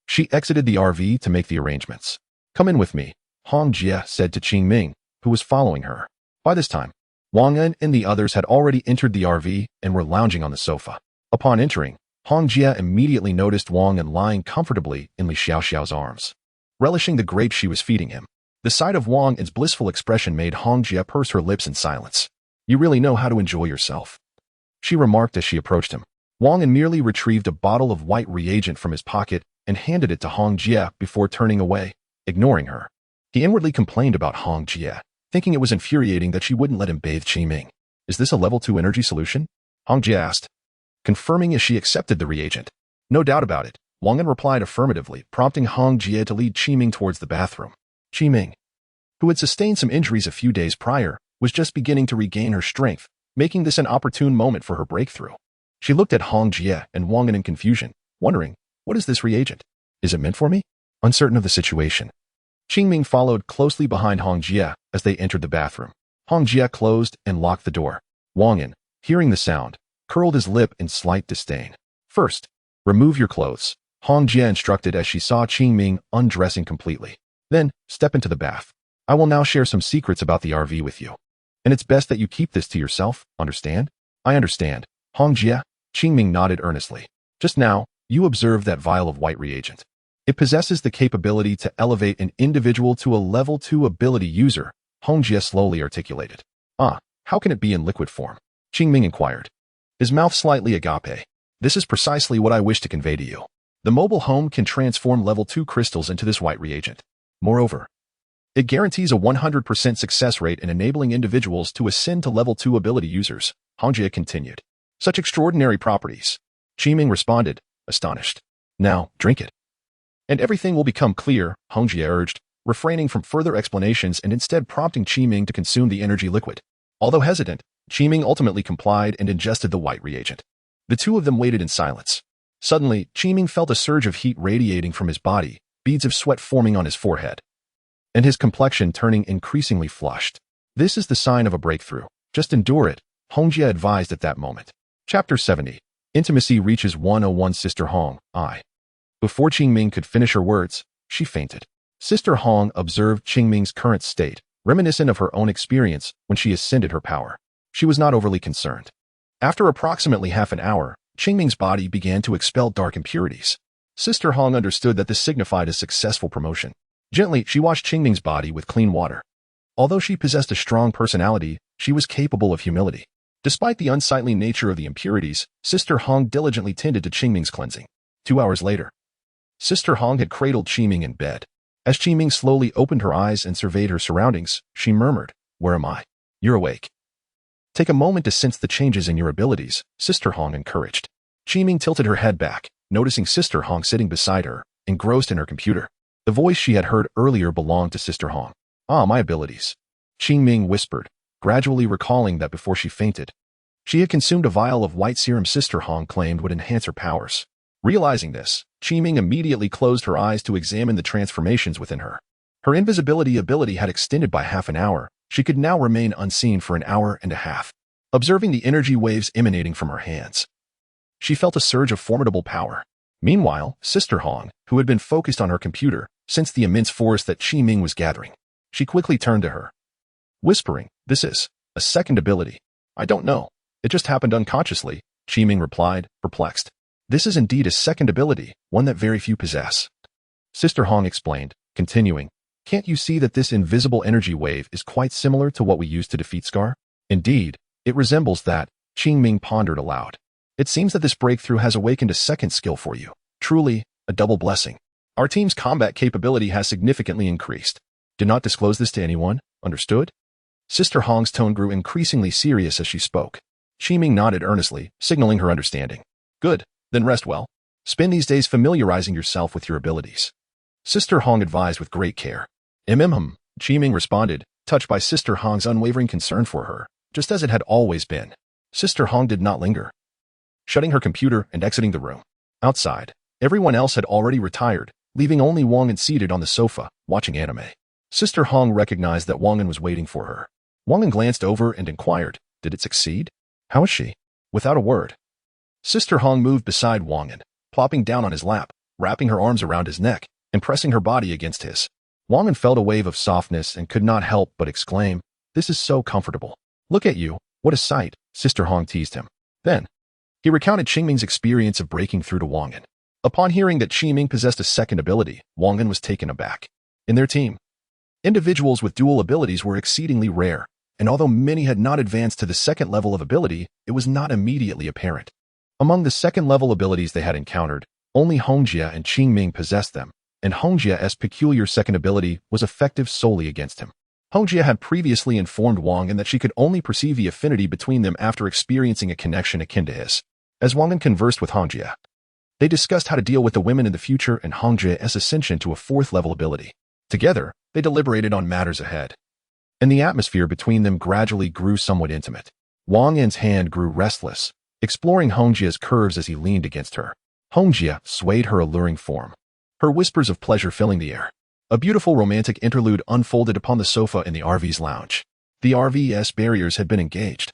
she exited the RV to make the arrangements. Come in with me, Hong Jie said to Qing Ming, who was following her. By this time, Wang An and the others had already entered the RV and were lounging on the sofa. Upon entering, Hong Jie immediately noticed Wang An lying comfortably in Li Xiaoxiao's arms, relishing the grapes she was feeding him. The sight of Wang An's blissful expression made Hong Jie purse her lips in silence. You really know how to enjoy yourself, she remarked as she approached him. Wang An merely retrieved a bottle of white reagent from his pocket and handed it to Hong Jie before turning away, ignoring her. He inwardly complained about Hong Jie, thinking it was infuriating that she wouldn't let him bathe Qing Ming. Is this a level 2 energy solution? Hong Jie asked, confirming as she accepted the reagent. No doubt about it, Wang An replied affirmatively, prompting Hong Jie to lead Qing Ming towards the bathroom. Qing Ming, who had sustained some injuries a few days prior, was just beginning to regain her strength, making this an opportune moment for her breakthrough. She looked at Hong Jie and Wang An in confusion, wondering, what is this reagent? Is it meant for me? Uncertain of the situation, Qing Ming followed closely behind Hong Jie as they entered the bathroom. Hong Jie closed and locked the door. Wang An, hearing the sound, curled his lip in slight disdain. First, remove your clothes, Hong Jie instructed as she saw Qing Ming undressing completely. Then, step into the bath. I will now share some secrets about the RV with you. And it's best that you keep this to yourself, understand? I understand, Hong Jie. Qing Ming nodded earnestly. Just now, you observed that vial of white reagent. It possesses the capability to elevate an individual to a level 2 ability user, Hong Jie slowly articulated. Ah, how can it be in liquid form? Qing Ming inquired, his mouth slightly agape. This is precisely what I wish to convey to you. The mobile home can transform level 2 crystals into this white reagent. Moreover, it guarantees a 100% success rate in enabling individuals to ascend to level 2 ability users, Hong Jie continued. Such extraordinary properties. Qing Ming responded, astonished. Now, drink it. And everything will become clear, Hong Jie urged, refraining from further explanations and instead prompting Qing Ming to consume the energy liquid. Although hesitant, Qing Ming ultimately complied and ingested the white reagent. The two of them waited in silence. Suddenly, Qing Ming felt a surge of heat radiating from his body, beads of sweat forming on his forehead, and his complexion turning increasingly flushed. This is the sign of a breakthrough. Just endure it, Hong Jie advised at that moment. Chapter 70. Intimacy reaches 101. Sister Hong, I. Before Qing Ming could finish her words, she fainted. Sister Hong observed Qing Ming's current state, reminiscent of her own experience when she ascended her power. She was not overly concerned. After approximately half an hour, Qing Ming's body began to expel dark impurities. Sister Hong understood that this signified a successful promotion. Gently, she washed Qing Ming's body with clean water. Although she possessed a strong personality, she was capable of humility. Despite the unsightly nature of the impurities, Sister Hong diligently tended to Qing Ming's cleansing. 2 hours later, Sister Hong had cradled Qing Ming in bed. As Qing Ming slowly opened her eyes and surveyed her surroundings, she murmured, "Where am I? You're awake. Take a moment to sense the changes in your abilities," Sister Hong encouraged. Qing Ming tilted her head back, noticing Sister Hong sitting beside her, engrossed in her computer. The voice she had heard earlier belonged to Sister Hong. "Ah, my abilities," Qing Ming whispered, gradually recalling that before she fainted, she had consumed a vial of white serum Sister Hong claimed would enhance her powers. Realizing this, Qing Ming immediately closed her eyes to examine the transformations within her. Her invisibility ability had extended by half an hour. She could now remain unseen for an hour and a half. Observing the energy waves emanating from her hands, she felt a surge of formidable power. Meanwhile, Sister Hong, who had been focused on her computer, sensed the immense force that Qing Ming was gathering. She quickly turned to her, whispering, "This is a second ability." "I don't know. It just happened unconsciously," Qing Ming replied, perplexed. "This is indeed a second ability, one that very few possess," Sister Hong explained, continuing, "Can't you see that this invisible energy wave is quite similar to what we used to defeat Scar? Indeed, it resembles that." Qing Ming pondered aloud. "It seems that this breakthrough has awakened a second skill for you. Truly, a double blessing. Our team's combat capability has significantly increased. Do not disclose this to anyone, understood?" Sister Hong's tone grew increasingly serious as she spoke. Qing Ming nodded earnestly, signaling her understanding. "Good, then rest well. Spend these days familiarizing yourself with your abilities," Sister Hong advised with great care. Qing Ming responded, touched by Sister Hong's unwavering concern for her, just as it had always been. Sister Hong did not linger, shutting her computer and exiting the room. Outside, everyone else had already retired, leaving only Wang An seated on the sofa, watching anime. Sister Hong recognized that Wang An was waiting for her. Wang An glanced over and inquired, "Did it succeed? How is she?" Without a word, Sister Hong moved beside Wang An, plopping down on his lap, wrapping her arms around his neck, and pressing her body against his. Wang An felt a wave of softness and could not help but exclaim, "This is so comfortable. Look at you, what a sight," Sister Hong teased him. Then, he recounted Qingming's experience of breaking through to Wang An. Upon hearing that Qingming possessed a second ability, Wang An was taken aback. In their team, individuals with dual abilities were exceedingly rare, and although many had not advanced to the second level of ability, it was not immediately apparent. Among the second-level abilities they had encountered, only Hongjie and Qingming possessed them, and Hongjie's peculiar second ability was effective solely against him. Hongjie had previously informed Wang An that she could only perceive the affinity between them after experiencing a connection akin to his. As Wang An conversed with Hongjie, they discussed how to deal with the women in the future and Hongjie's ascension to a fourth-level ability. Together, they deliberated on matters ahead, and the atmosphere between them gradually grew somewhat intimate. Wang An's hand grew restless, exploring Hongjie's curves as he leaned against her. Hongjie swayed her alluring form, her whispers of pleasure filling the air. A beautiful romantic interlude unfolded upon the sofa in the RV's lounge. The RV's barriers had been engaged,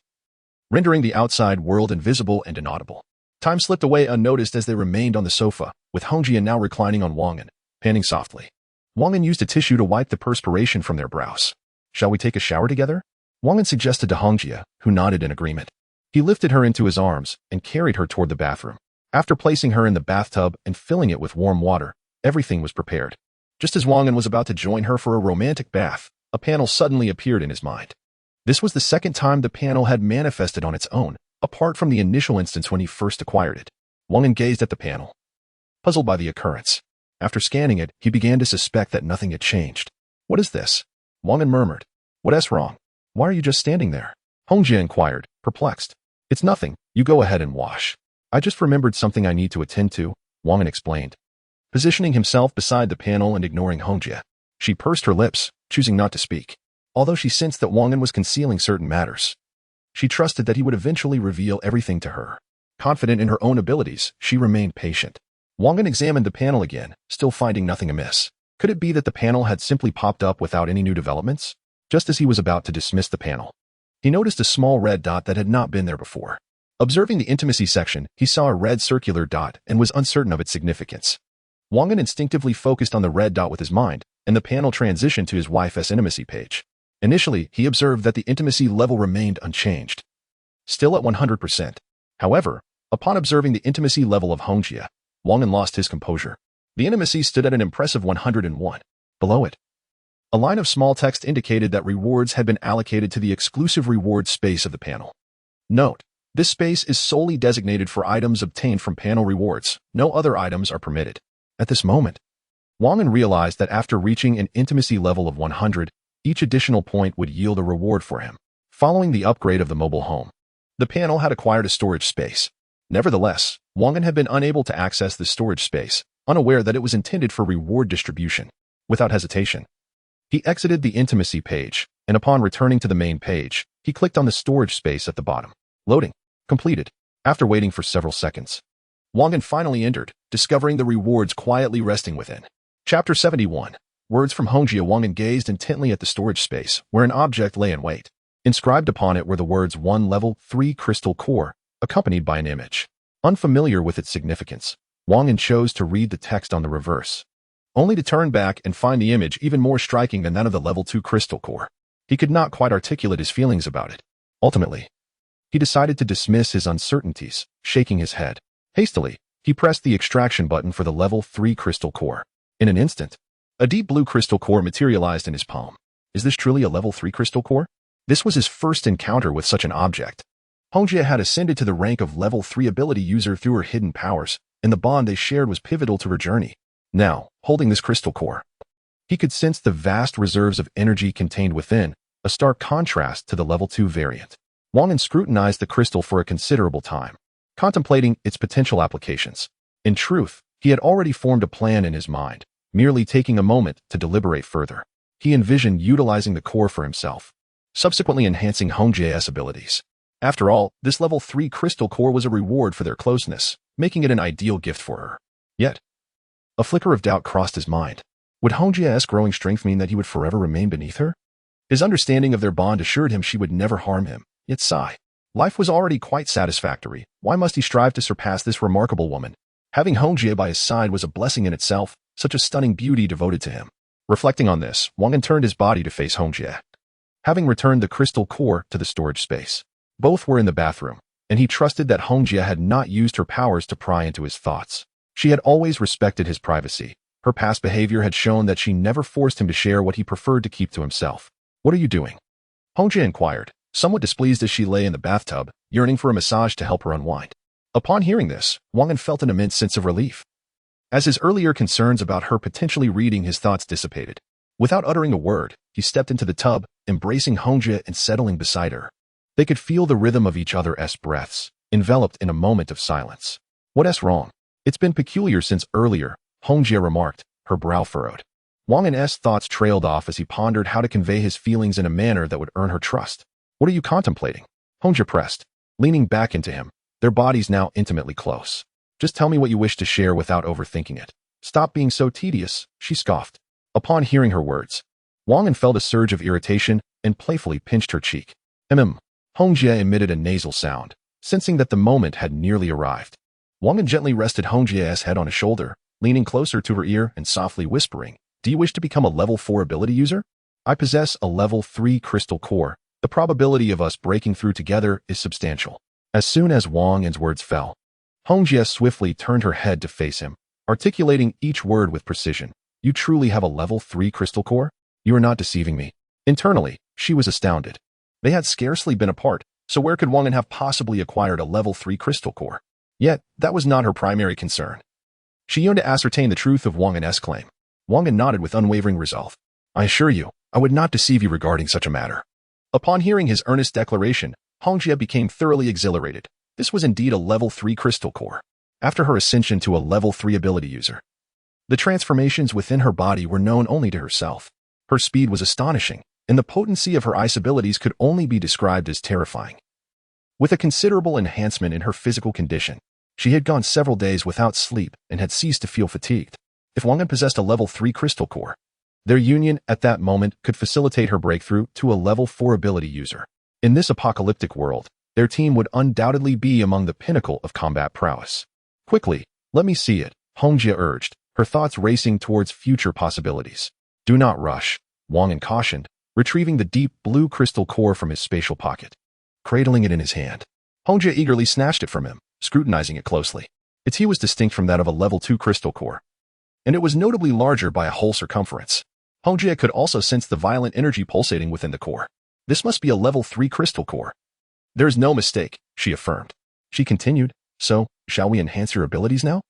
rendering the outside world invisible and inaudible. Time slipped away unnoticed as they remained on the sofa, with Hongjie now reclining on Wang An, panting softly. Wang An used a tissue to wipe the perspiration from their brows. "Shall we take a shower together?" Wang An suggested to Hongjie, who nodded in agreement. He lifted her into his arms and carried her toward the bathroom. After placing her in the bathtub and filling it with warm water, everything was prepared. Just as Wang An was about to join her for a romantic bath, a panel suddenly appeared in his mind. This was the second time the panel had manifested on its own, apart from the initial instance when he first acquired it. Wang An gazed at the panel, puzzled by the occurrence. After scanning it, he began to suspect that nothing had changed. "What is this?" Wang An murmured. "What's wrong? Why are you just standing there?" Hongjie inquired, perplexed. "It's nothing, you go ahead and wash. I just remembered something I need to attend to," Wang An explained. Positioning himself beside the panel and ignoring Hongjie, she pursed her lips, choosing not to speak. Although she sensed that Wang An was concealing certain matters, she trusted that he would eventually reveal everything to her. Confident in her own abilities, she remained patient. Wang An examined the panel again, still finding nothing amiss. Could it be that the panel had simply popped up without any new developments? Just as he was about to dismiss the panel, he noticed a small red dot that had not been there before. Observing the intimacy section, he saw a red circular dot and was uncertain of its significance. Wang An instinctively focused on the red dot with his mind, and the panel transitioned to his wife's intimacy page. Initially, he observed that the intimacy level remained unchanged, still at 100%. However, upon observing the intimacy level of Hongjie, Wang An lost his composure. The intimacy stood at an impressive 101. Below it, a line of small text indicated that rewards had been allocated to the exclusive reward space of the panel. Note: this space is solely designated for items obtained from panel rewards. No other items are permitted. At this moment, Wang An realized that after reaching an intimacy level of 100, each additional point would yield a reward for him. Following the upgrade of the mobile home, the panel had acquired a storage space. Nevertheless, Wang An had been unable to access the storage space, unaware that it was intended for reward distribution. Without hesitation, he exited the intimacy page, and upon returning to the main page, he clicked on the storage space at the bottom. Loading completed. After waiting for several seconds, Wang An finally entered, discovering the rewards quietly resting within. Chapter 71. Words from Hongjie. Wang An gazed intently at the storage space, where an object lay in wait. Inscribed upon it were the words 1 level 3 crystal core, accompanied by an image. Unfamiliar with its significance, Wang An chose to read the text on the reverse, only to turn back and find the image even more striking than that of the level 2 crystal core. He could not quite articulate his feelings about it. Ultimately, he decided to dismiss his uncertainties, shaking his head. Hastily, he pressed the extraction button for the level 3 crystal core. In an instant, a deep blue crystal core materialized in his palm. Is this truly a level 3 crystal core? This was his first encounter with such an object. Hongjie had ascended to the rank of level 3 ability user through her hidden powers, and the bond they shared was pivotal to her journey. Now, holding this crystal core, he could sense the vast reserves of energy contained within, a stark contrast to the level 2 variant. Wang An scrutinized the crystal for a considerable time, contemplating its potential applications. In truth, he had already formed a plan in his mind, merely taking a moment to deliberate further. he envisioned utilizing the core for himself, subsequently enhancing Hong Jie's abilities. After all, this level 3 crystal core was a reward for their closeness, making it an ideal gift for her. Yet, a flicker of doubt crossed his mind. Would Hong Jie's growing strength mean that he would forever remain beneath her? His understanding of their bond assured him she would never harm him, yet sigh. Life was already quite satisfactory. Why must he strive to surpass this remarkable woman? Having Hong Jie by his side was a blessing in itself, such a stunning beauty devoted to him. Reflecting on this, Wang An turned his body to face Hong Jie. Having returned the crystal core to the storage space, both were in the bathroom, and he trusted that Hong Jie had not used her powers to pry into his thoughts. She had always respected his privacy. Her past behavior had shown that she never forced him to share what he preferred to keep to himself. What are you doing? Hong Jie inquired, somewhat displeased as she lay in the bathtub, yearning for a massage to help her unwind. Upon hearing this, Wang An felt an immense sense of relief, as his earlier concerns about her potentially reading his thoughts dissipated. Without uttering a word, he stepped into the tub, embracing Hong Jie and settling beside her. They could feel the rhythm of each other's breaths, enveloped in a moment of silence. What's wrong? It's been peculiar since earlier, Hong Jie remarked, her brow furrowed. Wang An's thoughts trailed off as he pondered how to convey his feelings in a manner that would earn her trust. What are you contemplating? Hong Jie pressed, leaning back into him, their bodies now intimately close. Just tell me what you wish to share without overthinking it. Stop being so tedious, she scoffed. Upon hearing her words, Wang An felt a surge of irritation and playfully pinched her cheek. Hong Jie emitted a nasal sound, sensing that the moment had nearly arrived. Wang An gently rested Hong Jie's head on his shoulder, leaning closer to her ear and softly whispering, do you wish to become a level 4 ability user? I possess a level 3 crystal core. The probability of us breaking through together is substantial. As soon as Wang An's words fell, Hong Jie swiftly turned her head to face him, articulating each word with precision. You truly have a level 3 crystal core? You are not deceiving me. Internally, she was astounded. They had scarcely been apart, so where could Wang An have possibly acquired a level 3 crystal core? Yet, that was not her primary concern. She yearned to ascertain the truth of Wang An's claim. Wang An nodded with unwavering resolve. I assure you, I would not deceive you regarding such a matter. Upon hearing his earnest declaration, Hong Jie became thoroughly exhilarated. This was indeed a level 3 crystal core. After her ascension to a level 3 ability user, the transformations within her body were known only to herself. Her speed was astonishing, and the potency of her ice abilities could only be described as terrifying. With a considerable enhancement in her physical condition, she had gone several days without sleep and had ceased to feel fatigued. If Wang An possessed a level 3 crystal core, their union at that moment could facilitate her breakthrough to a level 4 ability user. In this apocalyptic world, their team would undoubtedly be among the pinnacle of combat prowess. Quickly, let me see it, Hong Jie urged, her thoughts racing towards future possibilities. Do not rush, Wang An cautioned, retrieving the deep blue crystal core from his spatial pocket. Cradling it in his hand, Hong Jie eagerly snatched it from him, scrutinizing it closely. Its hue was distinct from that of a level 2 crystal core, and it was notably larger by a whole circumference. Hong Jie could also sense the violent energy pulsating within the core. This must be a level 3 crystal core. There is no mistake, she affirmed. She continued, so, shall we enhance your abilities now?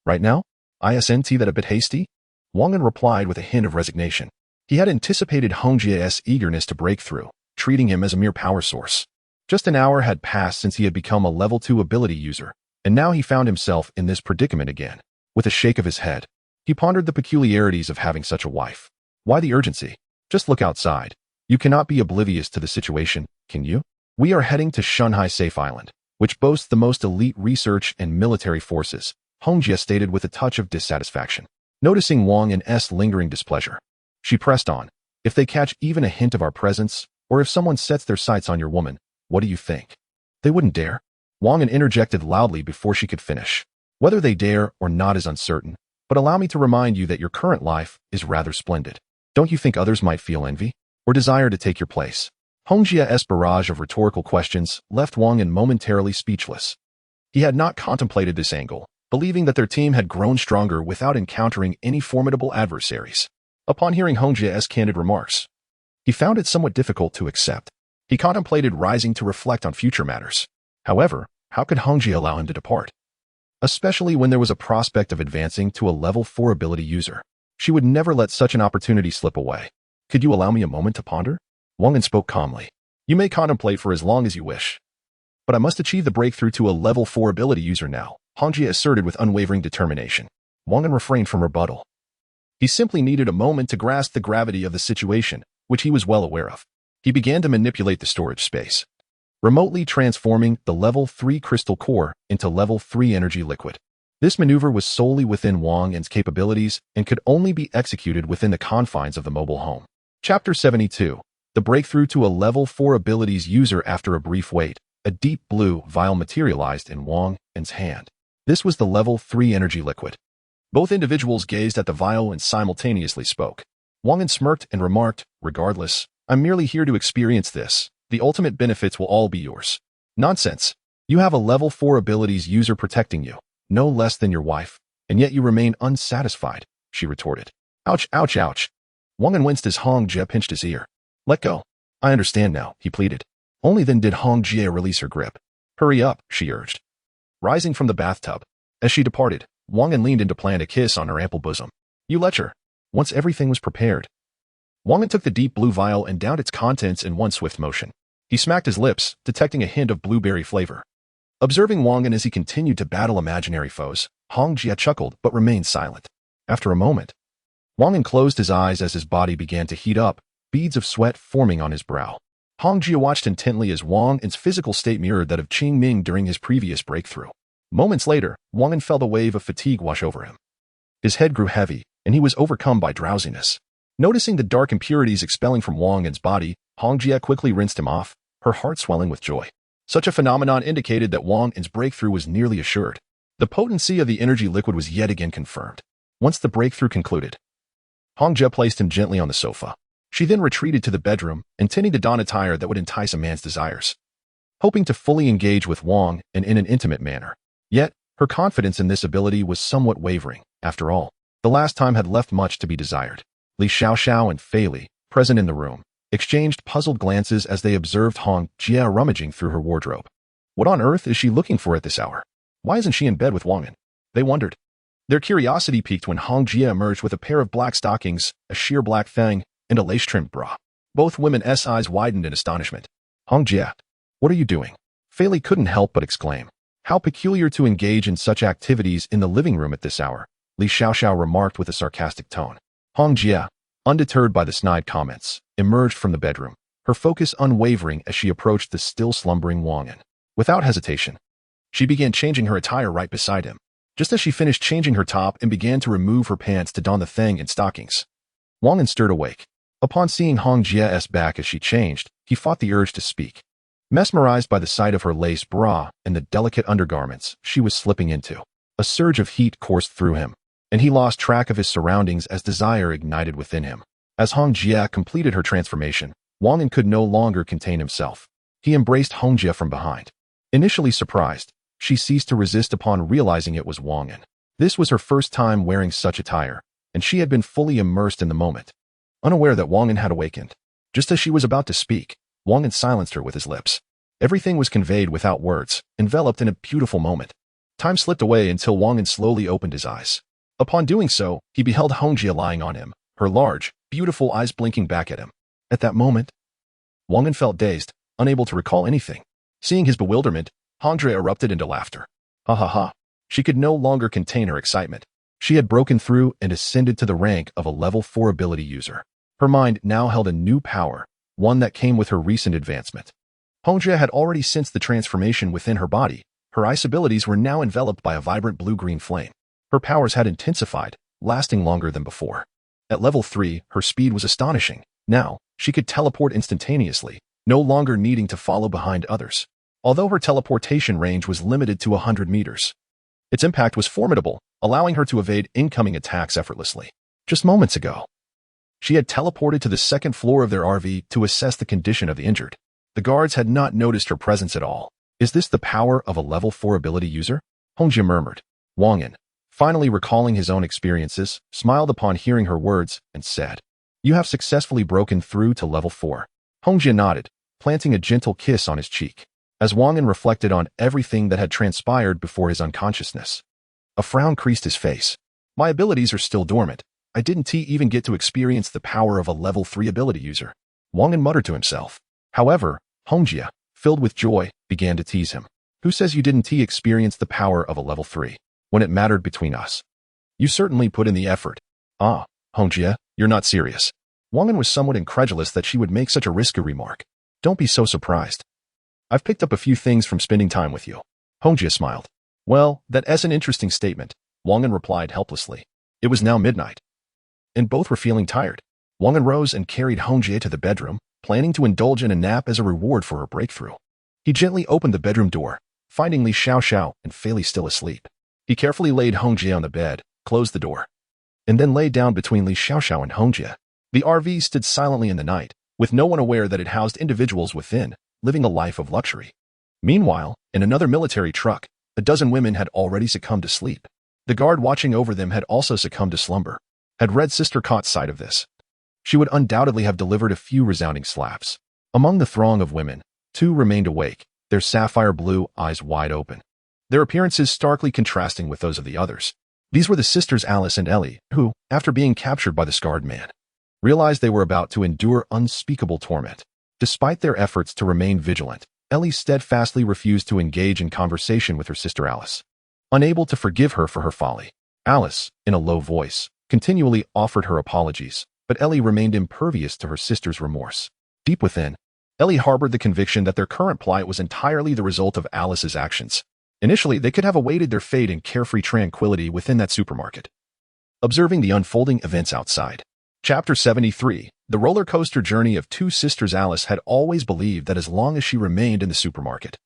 Right now? Isn't that a bit hasty? Wang An replied with a hint of resignation. He had anticipated Hong Jie's eagerness to break through, treating him as a mere power source. Just an hour had passed since he had become a level 2 ability user, and now he found himself in this predicament again. With a shake of his head, he pondered the peculiarities of having such a wife. Why the urgency? Just look outside. You cannot be oblivious to the situation, can you? We are heading to Shanghai Safe Island, which boasts the most elite research and military forces, Hong Jie stated with a touch of dissatisfaction. Noticing Wang An's lingering displeasure, she pressed on. If they catch even a hint of our presence, or if someone sets their sights on your woman, what do you think? They wouldn't dare. Wang An interjected loudly before she could finish. Whether they dare or not is uncertain, but allow me to remind you that your current life is rather splendid. Don't you think others might feel envy, or desire to take your place? Hong Jie's barrage of rhetorical questions left Wang An momentarily speechless. He had not contemplated this angle, believing that their team had grown stronger without encountering any formidable adversaries. Upon hearing Hong Jie's candid remarks, he found it somewhat difficult to accept. He contemplated rising to reflect on future matters. However, how could Hong Jie allow him to depart? Especially when there was a prospect of advancing to a level 4 ability user. She would never let such an opportunity slip away. Could you allow me a moment to ponder? Wang An spoke calmly. You may contemplate for as long as you wish, but I must achieve the breakthrough to a level 4 ability user now, Hong Jie asserted with unwavering determination. Wang An refrained from rebuttal. He simply needed a moment to grasp the gravity of the situation, which he was well aware of. He began to manipulate the storage space, remotely transforming the level 3 crystal core into level 3 energy liquid. This maneuver was solely within Wang An's capabilities and could only be executed within the confines of the mobile home. Chapter 72. The breakthrough to a level 4 abilities user. After a brief wait, a deep blue vial materialized in Wang An's hand. This was the level 3 energy liquid. Both individuals gazed at the vial and simultaneously spoke. Wang An smirked and remarked, "Regardless, I'm merely here to experience this. The ultimate benefits will all be yours." "Nonsense. You have a level 4 abilities user protecting you, no less than your wife, and yet you remain unsatisfied," she retorted. "Ouch, ouch, ouch." Wang An winced as Hong Jie pinched his ear. "Let go. I understand now," he pleaded. Only then did Hong Jie release her grip. "Hurry up," she urged. Rising from the bathtub, as she departed, Wang An leaned in to plant a kiss on her ample bosom. "You lecher." Once everything was prepared, Wang An took the deep blue vial and downed its contents in one swift motion. He smacked his lips, detecting a hint of blueberry flavor. Observing Wang An as he continued to battle imaginary foes, Hong Jie chuckled but remained silent. After a moment, Wang An closed his eyes as his body began to heat up, beads of sweat forming on his brow. Hong Jie watched intently as Wang An's physical state mirrored that of Qing Ming during his previous breakthrough. Moments later, Wang An felt a wave of fatigue wash over him. His head grew heavy, and he was overcome by drowsiness. Noticing the dark impurities expelling from Wang An's body, Hong Jie quickly rinsed him off, her heart swelling with joy. Such a phenomenon indicated that Wang An's breakthrough was nearly assured. The potency of the energy liquid was yet again confirmed. Once the breakthrough concluded, Hong Jie placed him gently on the sofa. She then retreated to the bedroom, intending to don attire that would entice a man's desires, hoping to fully engage with Wang An in an intimate manner. Yet, her confidence in this ability was somewhat wavering. After all, the last time had left much to be desired. Li Xiaoxiao and Fei Li, present in the room, exchanged puzzled glances as they observed Hong Jie rummaging through her wardrobe. What on earth is she looking for at this hour? Why isn't she in bed with Wang An? They wondered. Their curiosity piqued when Hong Jie emerged with a pair of black stockings, a sheer black thang, and a lace-trimmed bra. Both women's eyes widened in astonishment. "Hong Jie, what are you doing?" Fei Li couldn't help but exclaim. "How peculiar to engage in such activities in the living room at this hour," Li Xiaoxiao remarked with a sarcastic tone. Hong Jie, undeterred by the snide comments, emerged from the bedroom, her focus unwavering as she approached the still slumbering Wang An. Without hesitation, she began changing her attire right beside him. Just as she finished changing her top and began to remove her pants to don the thang and stockings, Wang An stirred awake. Upon seeing Hong Jie's back as she changed, he fought the urge to speak. Mesmerized by the sight of her lace bra and the delicate undergarments she was slipping into, a surge of heat coursed through him, and he lost track of his surroundings as desire ignited within him. As Hong Jie completed her transformation, Wang An could no longer contain himself. He embraced Hong Jie from behind. Initially surprised, she ceased to resist upon realizing it was Wang An. This was her first time wearing such attire, and she had been fully immersed in the moment, unaware that Wang An had awakened. Just as she was about to speak, Wang An silenced her with his lips. Everything was conveyed without words, enveloped in a beautiful moment. Time slipped away until Wang An slowly opened his eyes. Upon doing so, he beheld Hong Jie lying on him, her large, beautiful eyes blinking back at him. At that moment, Wang An felt dazed, unable to recall anything. Seeing his bewilderment, Hong Jie erupted into laughter. Ha ha ha. She could no longer contain her excitement. She had broken through and ascended to the rank of a level 4 ability user. Her mind now held a new power, one that came with her recent advancement. Hong Jie had already sensed the transformation within her body. Her ice abilities were now enveloped by a vibrant blue-green flame. Her powers had intensified, lasting longer than before. At level 3, her speed was astonishing. Now, she could teleport instantaneously, no longer needing to follow behind others. Although her teleportation range was limited to 100 meters, its impact was formidable, allowing her to evade incoming attacks effortlessly. Just moments ago, she had teleported to the second floor of their RV to assess the condition of the injured. The guards had not noticed her presence at all. Is this the power of a level 4 ability user? Hong Jie murmured. Wang An, finally recalling his own experiences, smiled upon hearing her words and said, "You have successfully broken through to level 4. Hong Jie nodded, planting a gentle kiss on his cheek. As Wang An reflected on everything that had transpired before his unconsciousness, a frown creased his face. My abilities are still dormant. I didn't even get to experience the power of a level 3 ability user. Wang An muttered to himself. However, Hong Jie, filled with joy, began to tease him. Who says you didn't experience the power of a level 3 when it mattered between us? You certainly put in the effort. Ah, Hongjie, you're not serious. Wang An was somewhat incredulous that she would make such a risky remark. Don't be so surprised. I've picked up a few things from spending time with you. Hongjie smiled. Well, that's an interesting statement, Wang An replied helplessly. It was now midnight, and both were feeling tired. Wang An rose and carried Hongjie to the bedroom, planning to indulge in a nap as a reward for her breakthrough. He gently opened the bedroom door, finding Li Xiaoxiao and Fei Li still asleep. He carefully laid Hongjie on the bed, closed the door, and then lay down between Li Xiaoxiao and Hongjie. The RV stood silently in the night, with no one aware that it housed individuals within, living a life of luxury. Meanwhile, in another military truck, a dozen women had already succumbed to sleep. The guard watching over them had also succumbed to slumber. Had Red Sister caught sight of this, she would undoubtedly have delivered a few resounding slaps. Among the throng of women, 2 remained awake, their sapphire blue eyes wide open, their appearances starkly contrasting with those of the others. These were the sisters Alice and Ellie, who, after being captured by the scarred man, realized they were about to endure unspeakable torment. Despite their efforts to remain vigilant, Ellie steadfastly refused to engage in conversation with her sister Alice. Unable to forgive her for her folly, Alice, in a low voice, continually offered her apologies, but Ellie remained impervious to her sister's remorse. Deep within, Ellie harbored the conviction that their current plight was entirely the result of Alice's actions. Initially, they could have awaited their fate in carefree tranquility within that supermarket, observing the unfolding events outside. Chapter 73. The roller coaster journey of 2 sisters. Alice had always believed that as long as she remained in the supermarket,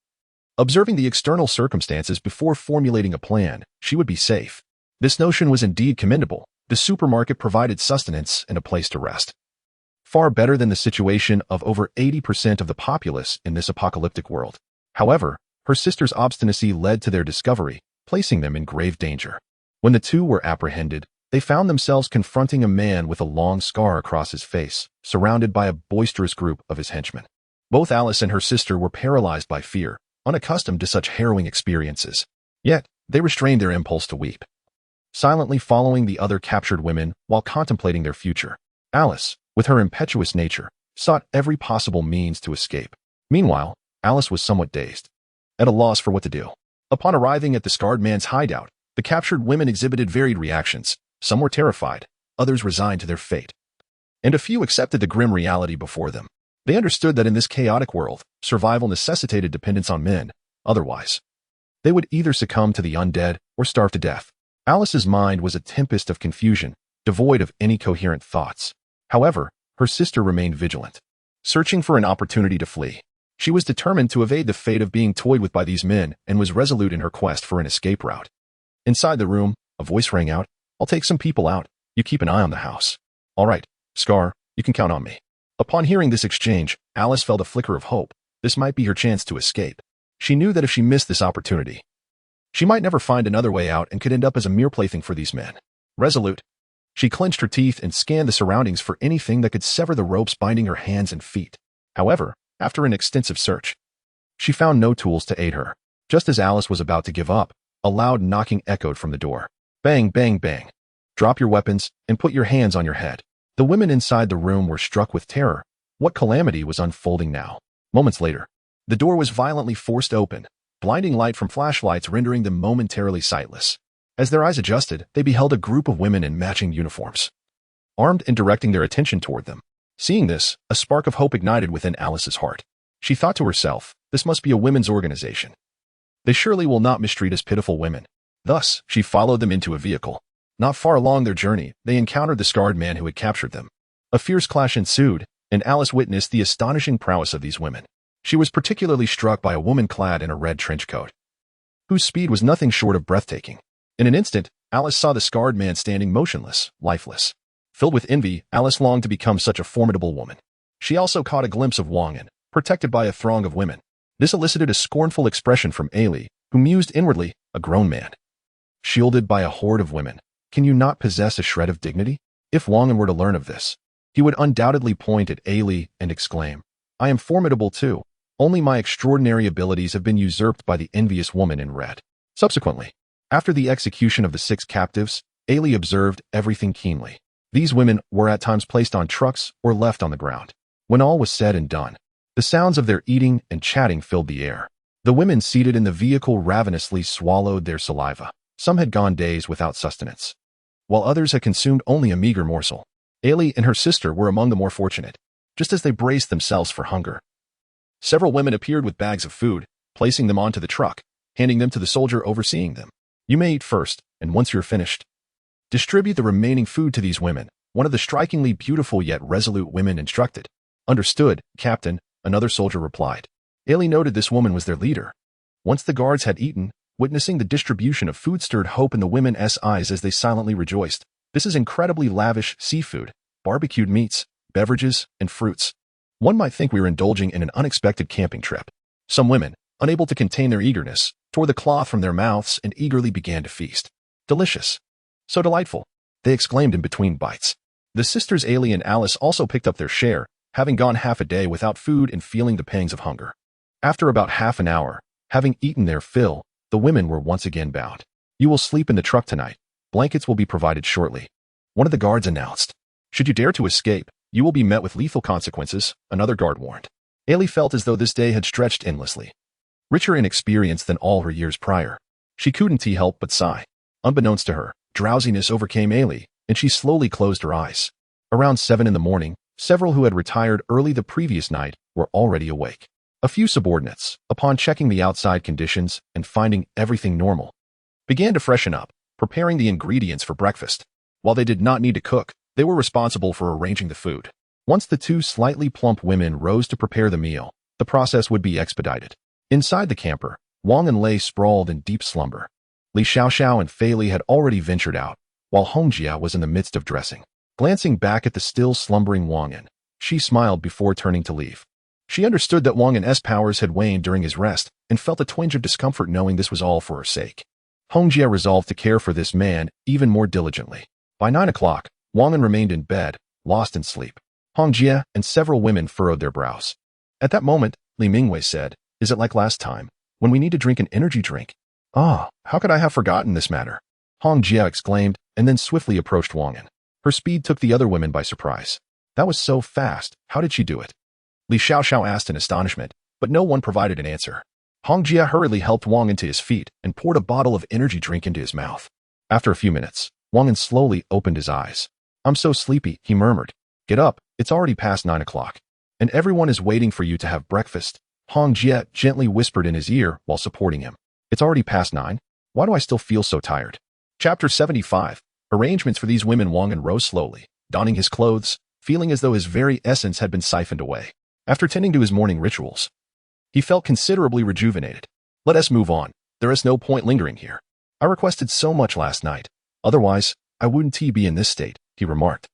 observing the external circumstances before formulating a plan, she would be safe. This notion was indeed commendable. The supermarket provided sustenance and a place to rest, far better than the situation of over 80% of the populace in this apocalyptic world. However, her sister's obstinacy led to their discovery, placing them in grave danger. When the 2 were apprehended, they found themselves confronting a man with a long scar across his face, surrounded by a boisterous group of his henchmen. Both Alice and her sister were paralyzed by fear, unaccustomed to such harrowing experiences. Yet, they restrained their impulse to weep, silently following the other captured women while contemplating their future. Alice, with her impetuous nature, sought every possible means to escape. Meanwhile, Alice was somewhat dazed, at a loss for what to do. Upon arriving at the scarred man's hideout, the captured women exhibited varied reactions. Some were terrified, others resigned to their fate, and a few accepted the grim reality before them. They understood that in this chaotic world, survival necessitated dependence on men. Otherwise, they would either succumb to the undead or starve to death. Alice's mind was a tempest of confusion, devoid of any coherent thoughts. However, her sister remained vigilant, searching for an opportunity to flee. She was determined to evade the fate of being toyed with by these men and was resolute in her quest for an escape route. Inside the room, a voice rang out. I'll take some people out. You keep an eye on the house. All right, Scar, you can count on me. Upon hearing this exchange, Alice felt a flicker of hope. This might be her chance to escape. She knew that if she missed this opportunity, she might never find another way out and could end up as a mere plaything for these men. Resolute, she clenched her teeth and scanned the surroundings for anything that could sever the ropes binding her hands and feet. However, after an extensive search, she found no tools to aid her. Just as Alice was about to give up, a loud knocking echoed from the door. Bang, bang, bang. Drop your weapons and put your hands on your head. The women inside the room were struck with terror. What calamity was unfolding now? Moments later, the door was violently forced open, blinding light from flashlights rendering them momentarily sightless. As their eyes adjusted, they beheld a group of women in matching uniforms, armed and directing their attention toward them. Seeing this, a spark of hope ignited within Alice's heart. She thought to herself, this must be a women's organization. They surely will not mistreat us pitiful women. Thus, she followed them into a vehicle. Not far along their journey, they encountered the scarred man who had captured them. A fierce clash ensued, and Alice witnessed the astonishing prowess of these women. She was particularly struck by a woman clad in a red trench coat, whose speed was nothing short of breathtaking. In an instant, Alice saw the scarred man standing motionless, lifeless. Filled with envy, Alice longed to become such a formidable woman. She also caught a glimpse of Wang An, protected by a throng of women. This elicited a scornful expression from Ailey, who mused inwardly, a grown man, shielded by a horde of women. Can you not possess a shred of dignity? If Wang An were to learn of this, he would undoubtedly point at Ailey and exclaim, I am formidable too. Only my extraordinary abilities have been usurped by the envious woman in red. Subsequently, after the execution of the 6 captives, Ailey observed everything keenly. These women were at times placed on trucks or left on the ground. When all was said and done, the sounds of their eating and chatting filled the air. The women seated in the vehicle ravenously swallowed their saliva. Some had gone days without sustenance, while others had consumed only a meager morsel. Ailey and her sister were among the more fortunate, just as they braced themselves for hunger. Several women appeared with bags of food, placing them onto the truck, handing them to the soldier overseeing them. You may eat first, and once you're finished, distribute the remaining food to these women, one of the strikingly beautiful yet resolute women instructed. Understood, Captain, another soldier replied. Ailey noted this woman was their leader. Once the guards had eaten, witnessing the distribution of food stirred hope in the women's eyes as they silently rejoiced. This is incredibly lavish seafood, barbecued meats, beverages, and fruits. One might think we were indulging in an unexpected camping trip. Some women, unable to contain their eagerness, tore the cloth from their mouths and eagerly began to feast. Delicious. So delightful, they exclaimed in between bites. The sisters Ailey and Alice also picked up their share, having gone half a day without food and feeling the pangs of hunger. After about half an hour, having eaten their fill, the women were once again bound. You will sleep in the truck tonight. Blankets will be provided shortly. One of the guards announced. Should you dare to escape, you will be met with lethal consequences, another guard warned. Ailey felt as though this day had stretched endlessly. Richer in experience than all her years prior, she couldn't help but sigh. Unbeknownst to her, drowsiness overcame Ailey, and she slowly closed her eyes. Around 7 in the morning, several who had retired early the previous night were already awake. A few subordinates, upon checking the outside conditions and finding everything normal, began to freshen up, preparing the ingredients for breakfast. While they did not need to cook, they were responsible for arranging the food. Once the two slightly plump women rose to prepare the meal, the process would be expedited. Inside the camper, Wang An lay sprawled in deep slumber. Li Xiaoxiao and Fei Li had already ventured out, while Hongjia was in the midst of dressing. Glancing back at the still slumbering Wang An, she smiled before turning to leave. She understood that Wang An's powers had waned during his rest and felt a twinge of discomfort knowing this was all for her sake. Hongjia resolved to care for this man even more diligently. By 9 o'clock, Wang An remained in bed, lost in sleep. Hongjia and several women furrowed their brows. At that moment, Li Mingwei said, "Is it like last time, when we need to drink an energy drink?" "Ah, how could I have forgotten this matter?" Hongjia exclaimed, and then swiftly approached Wang An. Her speed took the other women by surprise. That was so fast, how did she do it? Li Xiaoxiao asked in astonishment, but no one provided an answer. Hongjia hurriedly helped Wang An to his feet and poured a bottle of energy drink into his mouth. After a few minutes, Wang An slowly opened his eyes. "I'm so sleepy," he murmured. "Get up, it's already past 9 o'clock. And everyone is waiting for you to have breakfast." Hongjia gently whispered in his ear while supporting him. "It's already past 9? Why do I still feel so tired?" Chapter 75. Arrangements for these women. Wang An rose slowly, donning his clothes, feeling as though his very essence had been siphoned away. After tending to his morning rituals, he felt considerably rejuvenated. "Let us move on. There is no point lingering here. I requested so much last night. Otherwise, I wouldn't be in this state," he remarked.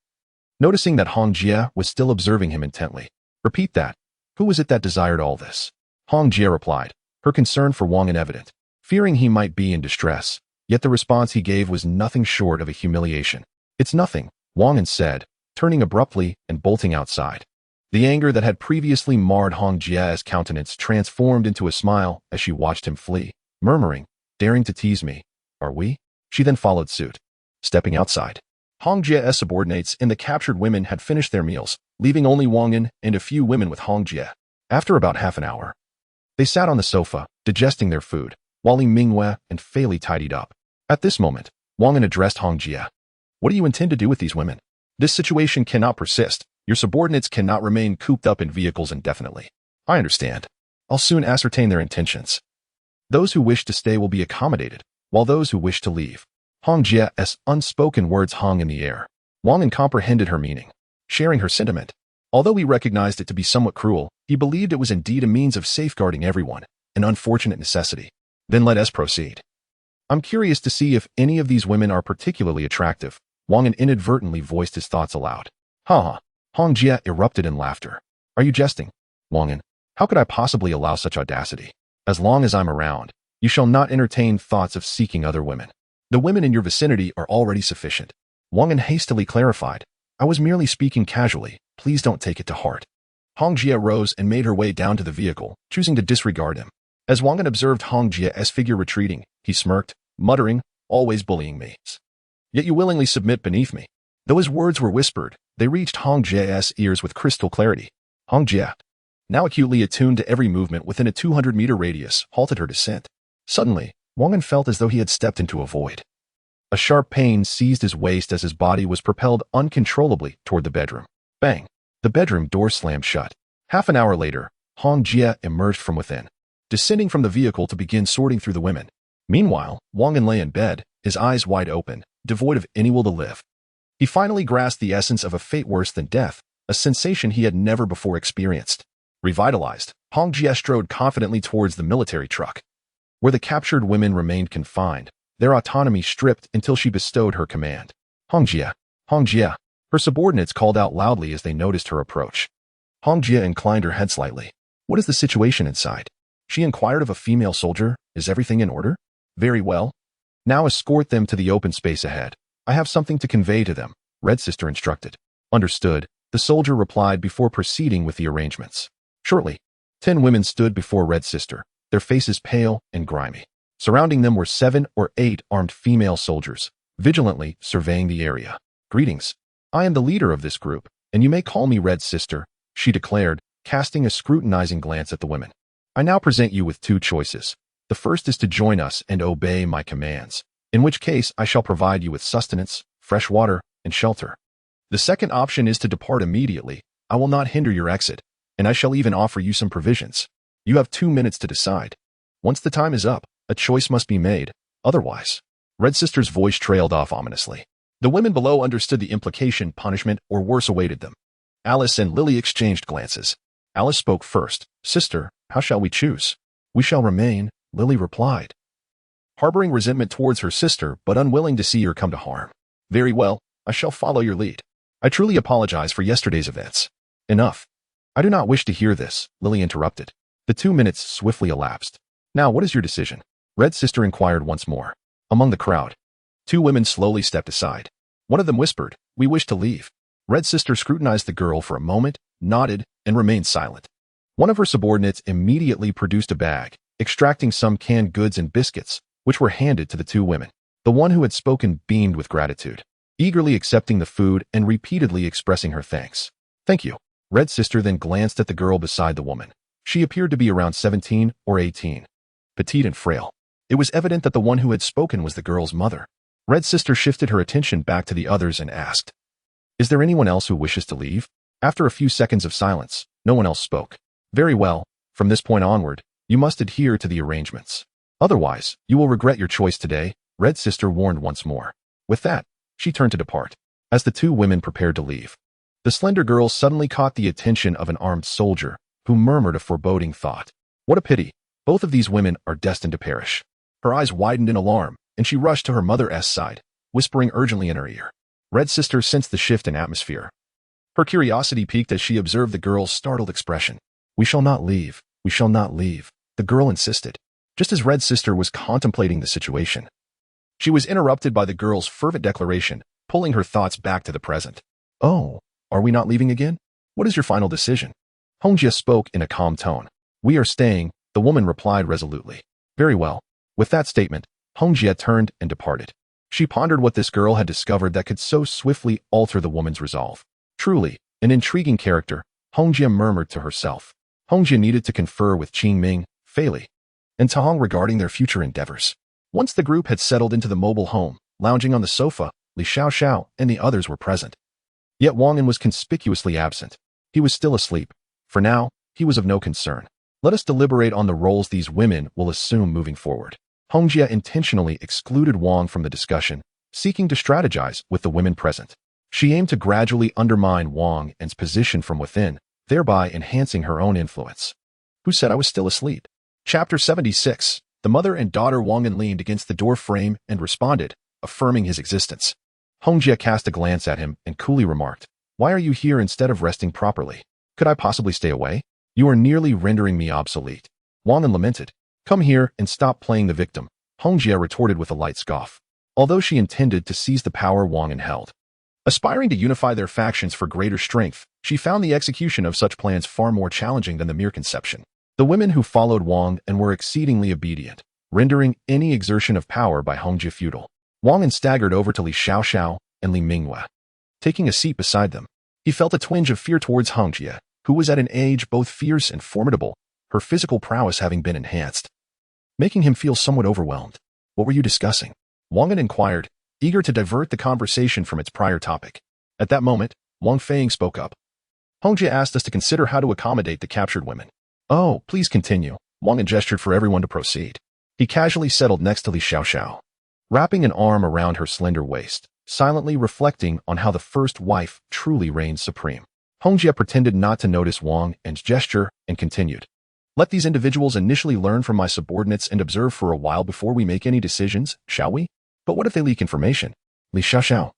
Noticing that Hongjia was still observing him intently. "Repeat that. Who was it that desired all this?" Hongjia replied, her concern for Wang An evident, fearing he might be in distress. Yet the response he gave was nothing short of a humiliation. "It's nothing," Wang An said, turning abruptly and bolting outside. The anger that had previously marred Hongjia's countenance transformed into a smile as she watched him flee, murmuring, "Daring to tease me, are we?" She then followed suit. Stepping outside, Hongjia's subordinates and the captured women had finished their meals, leaving only Wang An and a few women with Hongjia. After about half an hour, they sat on the sofa, digesting their food, while Li Mingwei and Fei Li tidied up. At this moment, Wang An addressed Hongjia. "What do you intend to do with these women? This situation cannot persist. Your subordinates cannot remain cooped up in vehicles indefinitely." "I understand. I'll soon ascertain their intentions. Those who wish to stay will be accommodated, while those who wish to leave." Hongjia's unspoken words hung in the air. Wang An comprehended her meaning, sharing her sentiment. Although he recognized it to be somewhat cruel, he believed it was indeed a means of safeguarding everyone, an unfortunate necessity. "Then let us proceed. I'm curious to see if any of these women are particularly attractive." Wang An inadvertently voiced his thoughts aloud. "Ha ha." Hongjia erupted in laughter. "Are you jesting, Wang An? How could I possibly allow such audacity? As long as I'm around, you shall not entertain thoughts of seeking other women. The women in your vicinity are already sufficient." Wang An hastily clarified, "I was merely speaking casually. Please don't take it to heart." Hongjia rose and made her way down to the vehicle, choosing to disregard him. As Wang An observed Hongjia's figure retreating, he smirked, muttering, "Always bullying me. Yet you willingly submit beneath me." Though his words were whispered, they reached Hongjia's ears with crystal clarity. Hongjia, now acutely attuned to every movement within a 200-meter radius, halted her descent. Suddenly, Wang An felt as though he had stepped into a void. A sharp pain seized his waist as his body was propelled uncontrollably toward the bedroom. Bang! The bedroom door slammed shut. Half an hour later, Hong Jie emerged from within, descending from the vehicle to begin sorting through the women. Meanwhile, Wang An lay in bed, his eyes wide open, devoid of any will to live. He finally grasped the essence of a fate worse than death, a sensation he had never before experienced. Revitalized, Hong Jie strode confidently towards the military truck, where the captured women remained confined, their autonomy stripped until she bestowed her command. Hong Jie, Hong Jie. Her subordinates called out loudly as they noticed her approach. Hong Jie inclined her head slightly. What is the situation inside? She inquired of a female soldier. Is everything in order? Very well. Now escort them to the open space ahead. I have something to convey to them, Red Sister instructed. Understood, the soldier replied before proceeding with the arrangements. Shortly, 10 women stood before Red Sister, their faces pale and grimy. Surrounding them were 7 or 8 armed female soldiers, vigilantly surveying the area. Greetings. I am the leader of this group, and you may call me Red Sister, she declared, casting a scrutinizing glance at the women. I now present you with 2 choices. The first is to join us and obey my commands, in which case I shall provide you with sustenance, fresh water, and shelter. The second option is to depart immediately. I will not hinder your exit, and I shall even offer you some provisions. You have 2 minutes to decide. Once the time is up, a choice must be made. Otherwise, Red Sister's voice trailed off ominously. The women below understood the implication punishment or worse awaited them. Alice and Lily exchanged glances. Alice spoke first. Sister, how shall we choose? We shall remain, Lily replied, harboring resentment towards her sister but unwilling to see her come to harm. Very well, I shall follow your lead. I truly apologize for yesterday's events. Enough. I do not wish to hear this, Lily interrupted. The 2 minutes swiftly elapsed. Now what is your decision? Red Sister inquired once more. Among the crowd, 2 women slowly stepped aside. One of them whispered, we wish to leave. Red Sister scrutinized the girl for a moment, nodded, and remained silent. One of her subordinates immediately produced a bag, extracting some canned goods and biscuits, which were handed to the 2 women. The one who had spoken beamed with gratitude, eagerly accepting the food and repeatedly expressing her thanks. Thank you. Red Sister then glanced at the girl beside the woman. She appeared to be around 17 or 18, petite and frail. It was evident that the one who had spoken was the girl's mother. Red Sister shifted her attention back to the others and asked, is there anyone else who wishes to leave? After a few seconds of silence, no one else spoke. Very well, from this point onward, you must adhere to the arrangements. Otherwise, you will regret your choice today, Red Sister warned once more. With that, she turned to depart. As the 2 women prepared to leave, the slender girl suddenly caught the attention of an armed soldier, who murmured a foreboding thought. What a pity. Both of these women are destined to perish. Her eyes widened in alarm, and she rushed to her mother's side, whispering urgently in her ear. Red Sister sensed the shift in atmosphere. Her curiosity piqued as she observed the girl's startled expression. We shall not leave. We shall not leave, the girl insisted. Just as Red Sister was contemplating the situation, she was interrupted by the girl's fervent declaration, pulling her thoughts back to the present. Oh, are we not leaving again? What is your final decision? Hong Jie spoke in a calm tone. We are staying, the woman replied resolutely. Very well. With that statement, Hong Jie turned and departed. She pondered what this girl had discovered that could so swiftly alter the woman's resolve. Truly, an intriguing character, Hong Jie murmured to herself. Hong Jie needed to confer with Qing Ming, Fei Li, and Tahong regarding their future endeavors. Once the group had settled into the mobile home, lounging on the sofa, Li Xiaoxiao and the others were present. Yet Wang An was conspicuously absent. He was still asleep. For now, he was of no concern. Let us deliberate on the roles these women will assume moving forward. Hong Jie intentionally excluded Wang from the discussion, seeking to strategize with the women present. She aimed to gradually undermine Wang An's position from within, thereby enhancing her own influence. Who said I was still asleep? Chapter 76. The mother and daughter Wang An leaned against the door frame and responded, affirming his existence. Hong Jie cast a glance at him and coolly remarked, why are you here instead of resting properly? Could I possibly stay away? You are nearly rendering me obsolete. Wang An lamented. Come here and stop playing the victim, Hong Jie retorted with a light scoff. Although she intended to seize the power Wang An held, aspiring to unify their factions for greater strength, she found the execution of such plans far more challenging than the mere conception. The women who followed Wang An were exceedingly obedient, rendering any exertion of power by Hong Jie futile. Wang An staggered over to Li Xiaoxiao and Li Minghua, taking a seat beside them. He felt a twinge of fear towards Hong Jie, who was at an age both fierce and formidable, her physical prowess having been enhanced, making him feel somewhat overwhelmed. What were you discussing? Wang An inquired, eager to divert the conversation from its prior topic. At that moment, Wang Feng spoke up. Hongjie asked us to consider how to accommodate the captured women. Oh, please continue. Wang An gestured for everyone to proceed. He casually settled next to Li Xiaoxiao, wrapping an arm around her slender waist, silently reflecting on how the first wife truly reigns supreme. Hongjie pretended not to notice Wang An's gesture and continued. Let these individuals initially learn from my subordinates and observe for a while before we make any decisions, shall we? But what if they leak information? Li Xiaoxiao,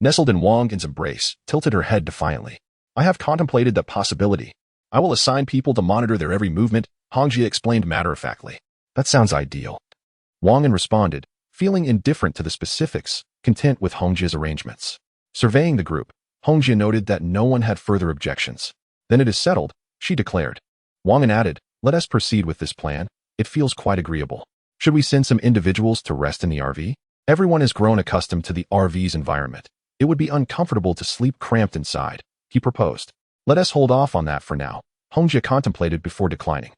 nestled in Wang An's embrace, tilted her head defiantly. I have contemplated that possibility. I will assign people to monitor their every movement, Hongjie explained matter-of-factly. That sounds ideal. Wang An responded, feeling indifferent to the specifics, content with Hongjie's arrangements. Surveying the group, Hongjie noted that no one had further objections. Then it is settled, she declared. Wang An added, let us proceed with this plan. It feels quite agreeable. Should we send some individuals to rest in the RV? Everyone has grown accustomed to the RV's environment. It would be uncomfortable to sleep cramped inside, he proposed. Let us hold off on that for now, Hongjie contemplated before declining.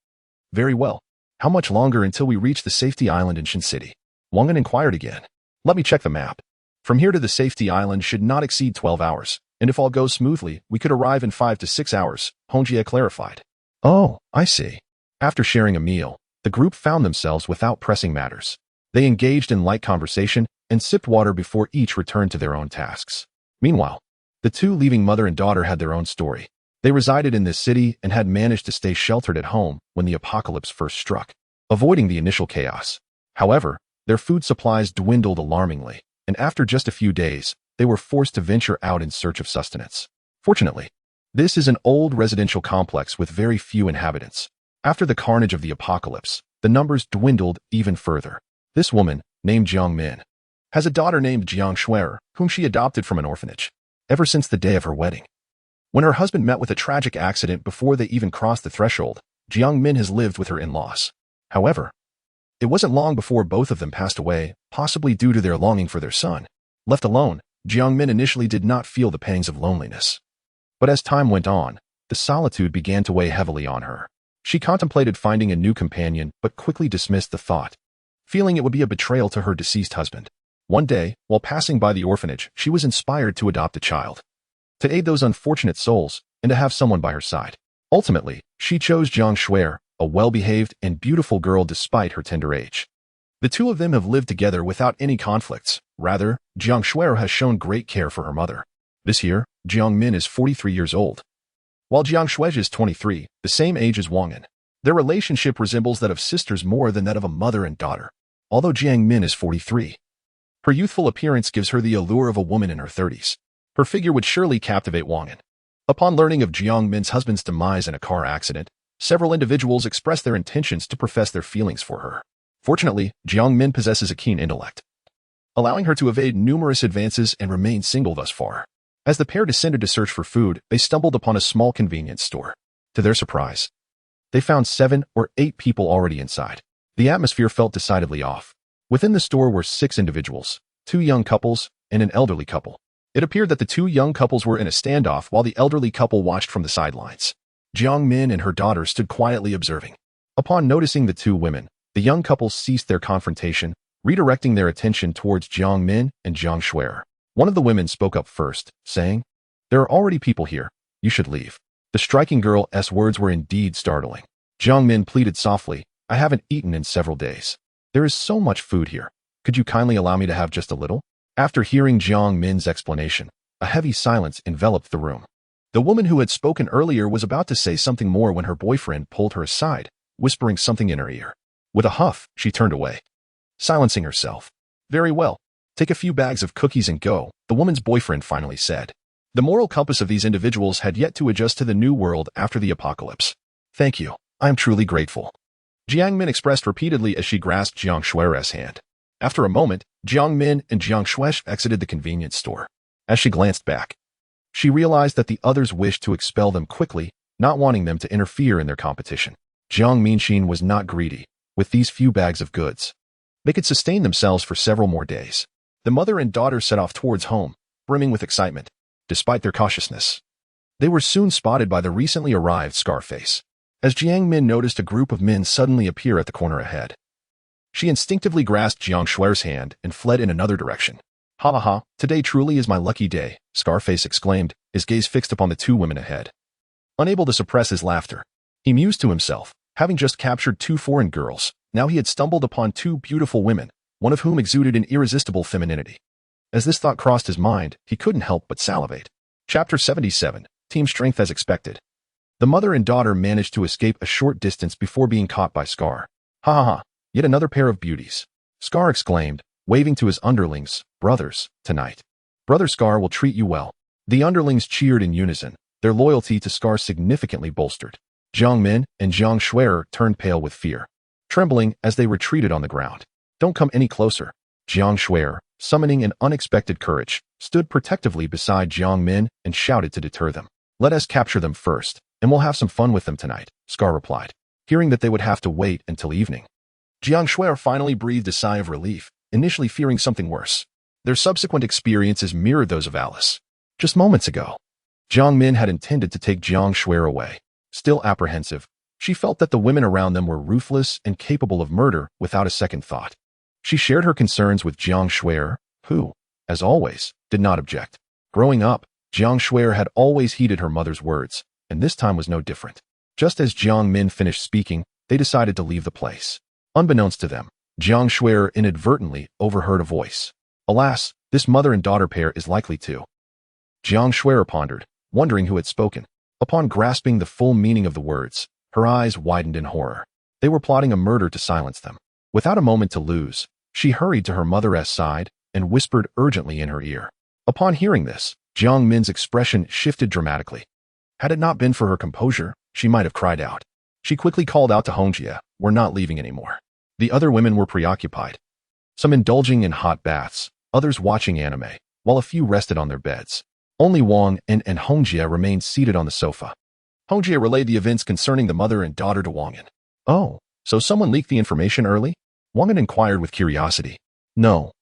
Very well. How much longer until we reach the safety island in Shin City? Wang An inquired again. Let me check the map. From here to the safety island should not exceed 12 hours, and if all goes smoothly, we could arrive in 5 to 6 hours, Hongjie clarified. Oh, I see. After sharing a meal, the group found themselves without pressing matters. They engaged in light conversation and sipped water before each returned to their own tasks. Meanwhile, the two leaving mother and daughter had their own story. They resided in this city and had managed to stay sheltered at home when the apocalypse first struck, avoiding the initial chaos. However, their food supplies dwindled alarmingly, and after just a few days, they were forced to venture out in search of sustenance. Fortunately, this is an old residential complex with very few inhabitants. After the carnage of the apocalypse, the numbers dwindled even further. This woman, named Jiang Min, has a daughter named Jiang Shuer, whom she adopted from an orphanage. Ever since the day of her wedding, when her husband met with a tragic accident before they even crossed the threshold, Jiang Min has lived with her in-laws. However, it wasn't long before both of them passed away, possibly due to their longing for their son. Left alone, Jiang Min initially did not feel the pangs of loneliness. But as time went on, the solitude began to weigh heavily on her. She contemplated finding a new companion, but quickly dismissed the thought, feeling it would be a betrayal to her deceased husband. One day, while passing by the orphanage, she was inspired to adopt a child, to aid those unfortunate souls, and to have someone by her side. Ultimately, she chose Jiang Shuer, a well-behaved and beautiful girl despite her tender age. The two of them have lived together without any conflicts. Rather, Jiang Shuer has shown great care for her mother. This year, Jiang Min is 43 years old, while Jiang Shuai is 23, the same age as Wang An. Their relationship resembles that of sisters more than that of a mother and daughter. Although Jiang Min is 43, her youthful appearance gives her the allure of a woman in her 30s. Her figure would surely captivate Wang An. Upon learning of Jiang Min's husband's demise in a car accident, several individuals expressed their intentions to profess their feelings for her. Fortunately, Jiang Min possesses a keen intellect, allowing her to evade numerous advances and remain single thus far. As the pair descended to search for food, they stumbled upon a small convenience store. To their surprise, they found 7 or 8 people already inside. The atmosphere felt decidedly off. Within the store were 6 individuals, 2 young couples, and an elderly couple. It appeared that the 2 young couples were in a standoff while the elderly couple watched from the sidelines. Jiang Min and her daughter stood quietly observing. Upon noticing the 2 women, the young couple ceased their confrontation, redirecting their attention towards Jiang Min and Jiang Shuer. One of the women spoke up first, saying, "There are already people here. You should leave." The striking girl's words were indeed startling. Jiang Min pleaded softly, "I haven't eaten in several days. There is so much food here. Could you kindly allow me to have just a little?" After hearing Jiang Min's explanation, a heavy silence enveloped the room. The woman who had spoken earlier was about to say something more when her boyfriend pulled her aside, whispering something in her ear. With a huff, she turned away, silencing herself. "Very well. Take a few bags of cookies and go," the woman's boyfriend finally said. The moral compass of these individuals had yet to adjust to the new world after the apocalypse. "Thank you. I am truly grateful," Jiang Min expressed repeatedly as she grasped Jiang Shuer's hand. After a moment, Jiang Min and Jiang Shuai exited the convenience store. As she glanced back, she realized that the others wished to expel them quickly, not wanting them to interfere in their competition. Jiang Minxin was not greedy. With these few bags of goods, they could sustain themselves for several more days. The mother and daughter set off towards home, brimming with excitement. Despite their cautiousness, they were soon spotted by the recently arrived Scarface. As Jiang Min noticed a group of men suddenly appear at the corner ahead, she instinctively grasped Jiang Shuer's hand and fled in another direction. Ha ha ha, today truly is my lucky day, Scarface exclaimed, his gaze fixed upon the two women ahead. Unable to suppress his laughter, he mused to himself, having just captured two foreign girls, now he had stumbled upon two beautiful women, one of whom exuded an irresistible femininity. As this thought crossed his mind, he couldn't help but salivate. Chapter 77, Team Strength as expected. The mother and daughter managed to escape a short distance before being caught by Scar. Ha ha ha, yet another pair of beauties, Scar exclaimed, waving to his underlings, brothers, tonight. Brother Scar will treat you well. The underlings cheered in unison, their loyalty to Scar significantly bolstered. Jiang Min and Jiang Shuier turned pale with fear, trembling as they retreated on the ground. Don't come any closer. Jiang Shuier, summoning an unexpected courage, stood protectively beside Jiang Min and shouted to deter them. Let us capture them first, and we'll have some fun with them tonight, Scar replied, hearing that they would have to wait until evening. Jiang Shuier finally breathed a sigh of relief, initially fearing something worse. Their subsequent experiences mirrored those of Alice. Just moments ago, Jiang Min had intended to take Jiang Shuier away. Still apprehensive, she felt that the women around them were ruthless and capable of murder without a second thought. She shared her concerns with Jiang Shuier, who, as always, did not object. Growing up, Jiang Shuier had always heeded her mother's words, and this time was no different. Just as Jiang Min finished speaking, they decided to leave the place. Unbeknownst to them, Jiang Shuier inadvertently overheard a voice. Alas, this mother and daughter pair is likely to. Jiang Shuier pondered, wondering who had spoken. Upon grasping the full meaning of the words, her eyes widened in horror. They were plotting a murder to silence them. Without a moment to lose, she hurried to her mother's side and whispered urgently in her ear. Upon hearing this, Jiang Min's expression shifted dramatically. Had it not been for her composure, she might have cried out. She quickly called out to Hongjie, "We're not leaving anymore." The other women were preoccupied, some indulging in hot baths, others watching anime, while a few rested on their beds. Only Wang An and Hongjie remained seated on the sofa. Hongjie relayed the events concerning the mother and daughter to Wang An. Oh, so someone leaked the information early? Wang An inquired with curiosity. No.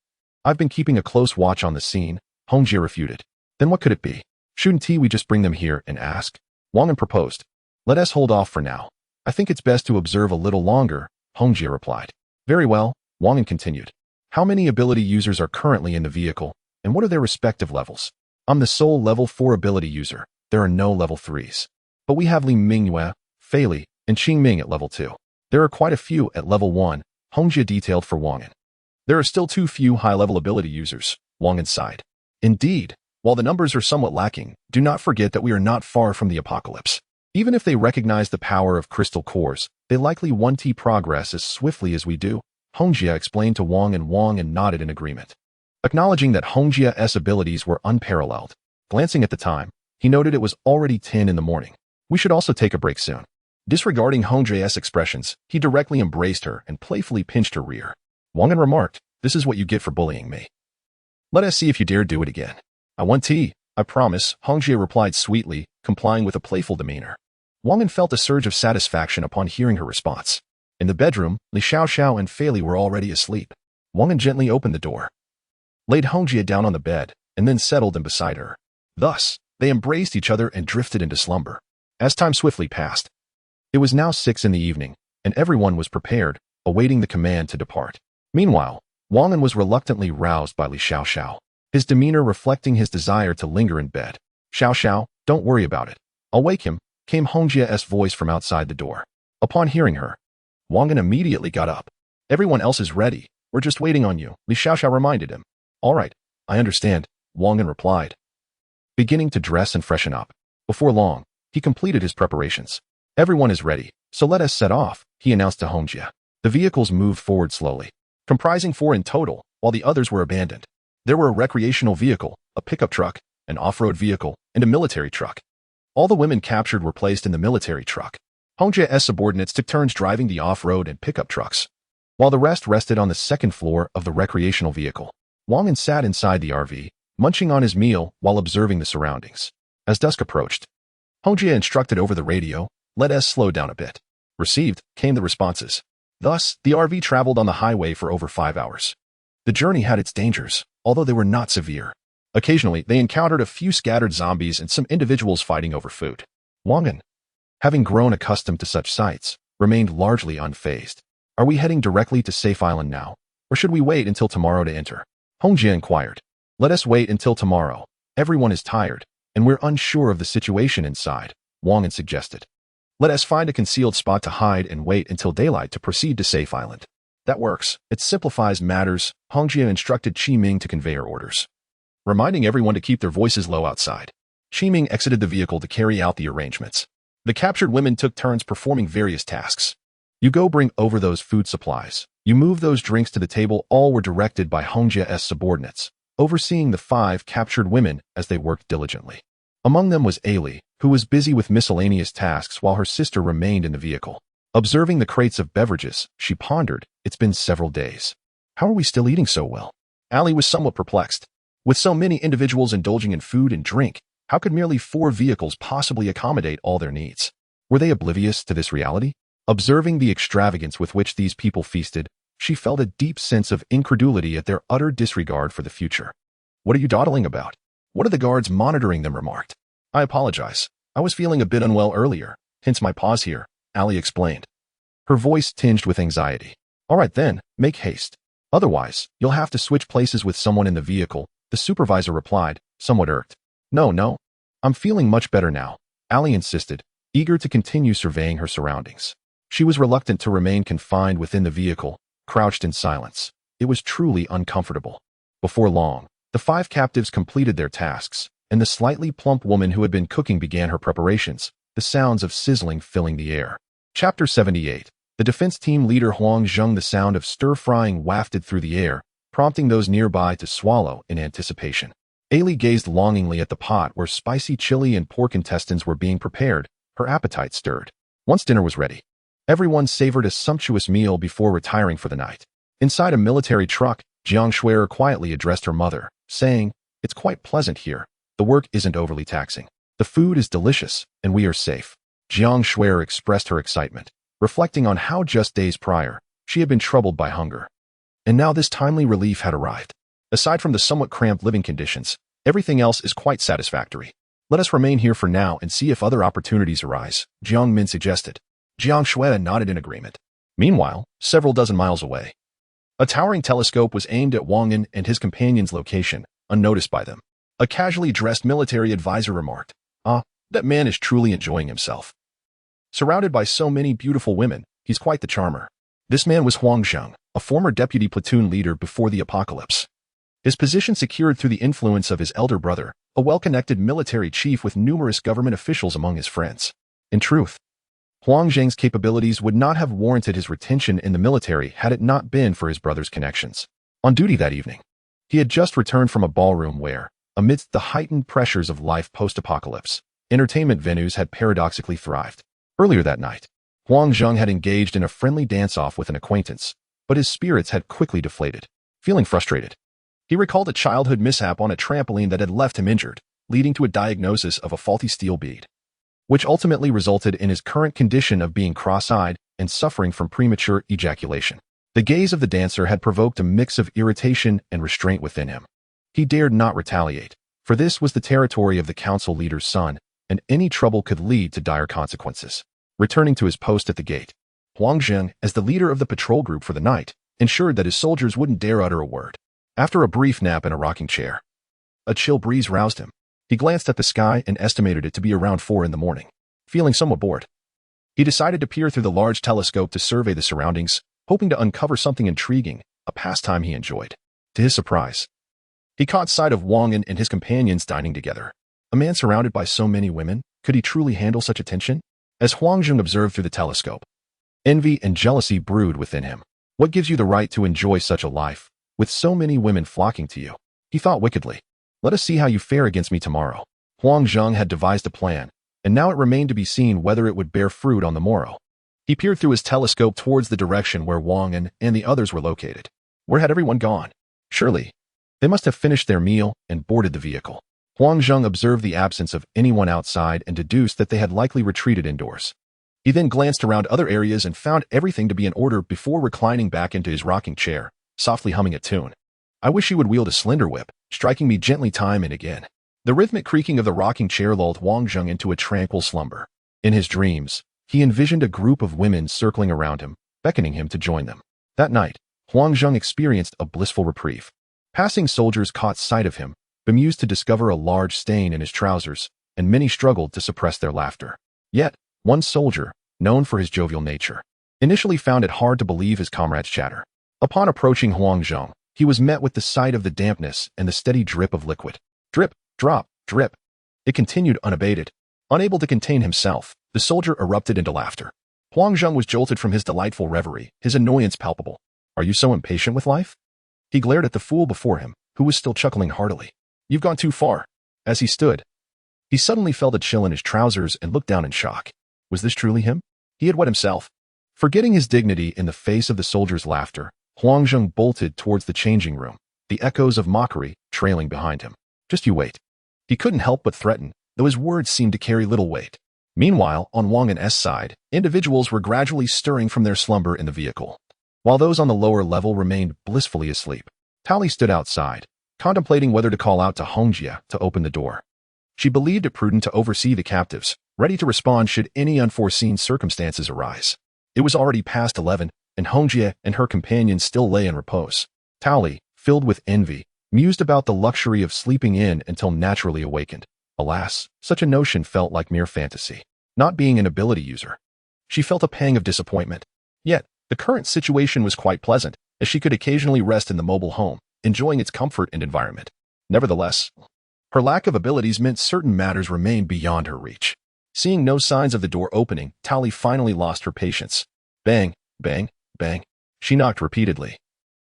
I've been keeping a close watch on the scene, Hongjie refuted. Then what could it be? Shouldn't we just bring them here and ask? Wang An proposed. Let us hold off for now. I think it's best to observe a little longer, Hongjie replied. Very well, Wang An continued. How many ability users are currently in the vehicle, and what are their respective levels? I'm the sole level 4 ability user. There are no level 3s. But we have Li Mingyue, Fei Li, and Qing Ming at level 2. There are quite a few at level 1, Hongjie detailed for Wang An. There are still too few high-level ability users, Wang An sighed. Indeed, while the numbers are somewhat lacking, do not forget that we are not far from the apocalypse. Even if they recognize the power of crystal cores, they likely won't progress as swiftly as we do, Hongjie explained to Wang and nodded in agreement. Acknowledging that Hongjie's abilities were unparalleled, glancing at the time, he noted it was already 10 in the morning. We should also take a break soon. Disregarding Hongjie's expressions, he directly embraced her and playfully pinched her rear. Wang An remarked, "This is what you get for bullying me. Let us see if you dare do it again." "I want tea, I promise," Hongjie replied sweetly, complying with a playful demeanor. Wang An felt a surge of satisfaction upon hearing her response. In the bedroom, Li Xiaoxiao and Fei Li were already asleep. Wang An gently opened the door, laid Hongjie down on the bed, and then settled them beside her. Thus, they embraced each other and drifted into slumber. As time swiftly passed, it was now 6 in the evening, and everyone was prepared, awaiting the command to depart. Meanwhile, Wang An was reluctantly roused by Li Xiaoxiao, his demeanor reflecting his desire to linger in bed. "Xiaoxiao, don't worry about it. I'll wake him," came Hongjie's voice from outside the door. Upon hearing her, Wang An immediately got up. "Everyone else is ready. We're just waiting on you," Li Xiaoxiao reminded him. "All right, I understand," Wang An replied, beginning to dress and freshen up. Before long, he completed his preparations. "Everyone is ready, so let us set off," he announced to Hongjie. The vehicles moved forward slowly, comprising 4 in total, while the others were abandoned. There were a recreational vehicle, a pickup truck, an off-road vehicle, and a military truck. All the women captured were placed in the military truck. Hongjie's subordinates took turns driving the off-road and pickup trucks, while the rest rested on the second floor of the recreational vehicle. Wang An sat inside the RV, munching on his meal while observing the surroundings. As dusk approached, Hongjie instructed over the radio, "Let us slow down a bit." Received, came the responses. Thus, the RV traveled on the highway for over 5 hours. The journey had its dangers, although they were not severe. Occasionally, they encountered a few scattered zombies and some individuals fighting over food. Wang An, having grown accustomed to such sights, remained largely unfazed. "Are we heading directly to Safe Island now, or should we wait until tomorrow to enter?" Hongjie inquired. Let us wait until tomorrow. Everyone is tired, and we're unsure of the situation inside, Wang An suggested. Let us find a concealed spot to hide and wait until daylight to proceed to Safe Island. That works. It simplifies matters, Hong Jia instructed Qi Ming to convey her orders, reminding everyone to keep their voices low outside. Qi Ming exited the vehicle to carry out the arrangements. The captured women took turns performing various tasks. You go bring over those food supplies. You move those drinks to the table. All were directed by Hong Jia's subordinates, overseeing the 5 captured women as they worked diligently. Among them was Ailey, who was busy with miscellaneous tasks while her sister remained in the vehicle. Observing the crates of beverages, she pondered, it's been several days. How are we still eating so well? Ali was somewhat perplexed. With so many individuals indulging in food and drink, how could merely 4 vehicles possibly accommodate all their needs? Were they oblivious to this reality? Observing the extravagance with which these people feasted, she felt a deep sense of incredulity at their utter disregard for the future. What are you dawdling about? One of the guards monitoring them remarked. I apologize. I was feeling a bit unwell earlier, hence my pause here, Ali explained. Her voice tinged with anxiety. All right then, make haste. Otherwise, you'll have to switch places with someone in the vehicle, the supervisor replied, somewhat irked. No. I'm feeling much better now, Ali insisted, eager to continue surveying her surroundings. She was reluctant to remain confined within the vehicle, crouched in silence. It was truly uncomfortable. Before long, the 5 captives completed their tasks, and the slightly plump woman who had been cooking began her preparations, the sounds of sizzling filling the air. Chapter 78. The defense team leader Huang Zheng. The sound of stir-frying wafted through the air, prompting those nearby to swallow in anticipation. Ailey gazed longingly at the pot where spicy chili and pork intestines were being prepared, her appetite stirred. Once dinner was ready, everyone savored a sumptuous meal before retiring for the night. Inside a military truck, Jiang Shuer quietly addressed her mother, saying, It's quite pleasant here. The work isn't overly taxing. The food is delicious, and we are safe. Jiang Shuer expressed her excitement, reflecting on how just days prior, she had been troubled by hunger. And now this timely relief had arrived. Aside from the somewhat cramped living conditions, everything else is quite satisfactory. Let us remain here for now and see if other opportunities arise, Jiang Min suggested. Jiang Shuai nodded in agreement. Meanwhile, several dozen miles away, a towering telescope was aimed at Wang An and his companion's location, unnoticed by them. A casually dressed military advisor remarked, that man is truly enjoying himself. Surrounded by so many beautiful women, he's quite the charmer. This man was Huang Zheng, a former deputy platoon leader before the apocalypse. His position secured through the influence of his elder brother, a well-connected military chief with numerous government officials among his friends. In truth, Huang Zheng's capabilities would not have warranted his retention in the military had it not been for his brother's connections. On duty that evening, he had just returned from a ballroom where, amidst the heightened pressures of life post-apocalypse, entertainment venues had paradoxically thrived. Earlier that night, Huang Zheng had engaged in a friendly dance-off with an acquaintance, but his spirits had quickly deflated. Feeling frustrated, he recalled a childhood mishap on a trampoline that had left him injured, leading to a diagnosis of a faulty steel bead, which ultimately resulted in his current condition of being cross-eyed and suffering from premature ejaculation. The gaze of the dancer had provoked a mix of irritation and restraint within him. He dared not retaliate, for this was the territory of the council leader's son, and any trouble could lead to dire consequences. Returning to his post at the gate, Huang Zheng, as the leader of the patrol group for the night, ensured that his soldiers wouldn't dare utter a word. After a brief nap in a rocking chair, a chill breeze roused him. He glanced at the sky and estimated it to be around 4 in the morning. Feeling somewhat bored, he decided to peer through the large telescope to survey the surroundings, hoping to uncover something intriguing, a pastime he enjoyed. To his surprise, he caught sight of Wang An and his companions dining together. A man surrounded by so many women, could he truly handle such attention? As Huang Zheng observed through the telescope, envy and jealousy brewed within him. What gives you the right to enjoy such a life, with so many women flocking to you? He thought wickedly. Let us see how you fare against me tomorrow. Huang Zheng had devised a plan, and now it remained to be seen whether it would bear fruit on the morrow. He peered through his telescope towards the direction where Wang An and the others were located. Where had everyone gone? Surely, they must have finished their meal and boarded the vehicle. Huang Zheng observed the absence of anyone outside and deduced that they had likely retreated indoors. He then glanced around other areas and found everything to be in order before reclining back into his rocking chair, softly humming a tune. I wish you would wield a slender whip, striking me gently time and again. The rhythmic creaking of the rocking chair lulled Huang Zheng into a tranquil slumber. In his dreams, he envisioned a group of women circling around him, beckoning him to join them. That night, Huang Zheng experienced a blissful reprieve. Passing soldiers caught sight of him, bemused to discover a large stain in his trousers, and many struggled to suppress their laughter. Yet, one soldier, known for his jovial nature, initially found it hard to believe his comrades' chatter. Upon approaching Huang Zhong, he was met with the sight of the dampness and the steady drip of liquid. Drip, drop, drip. It continued unabated. Unable to contain himself, the soldier erupted into laughter. Huang Zhong was jolted from his delightful reverie, his annoyance palpable. "Are you so impatient with life?" He glared at the fool before him, who was still chuckling heartily. "You've gone too far." As he stood, he suddenly felt a chill in his trousers and looked down in shock. Was this truly him? He had wet himself. Forgetting his dignity in the face of the soldier's laughter, Huang Zhong bolted towards the changing room, the echoes of mockery trailing behind him. "Just you wait." He couldn't help but threaten, though his words seemed to carry little weight. Meanwhile, on Wang An's side, individuals were gradually stirring from their slumber in the vehicle, while those on the lower level remained blissfully asleep. Tali stood outside, contemplating whether to call out to Hongjia to open the door. She believed it prudent to oversee the captives, ready to respond should any unforeseen circumstances arise. It was already past 11, and Hongjia and her companions still lay in repose. Tali, filled with envy, mused about the luxury of sleeping in until naturally awakened. Alas, such a notion felt like mere fantasy. Not being an ability user, she felt a pang of disappointment. Yet, the current situation was quite pleasant, as she could occasionally rest in the mobile home, enjoying its comfort and environment. Nevertheless, her lack of abilities meant certain matters remained beyond her reach. Seeing no signs of the door opening, Tali finally lost her patience. Bang, bang, bang. She knocked repeatedly,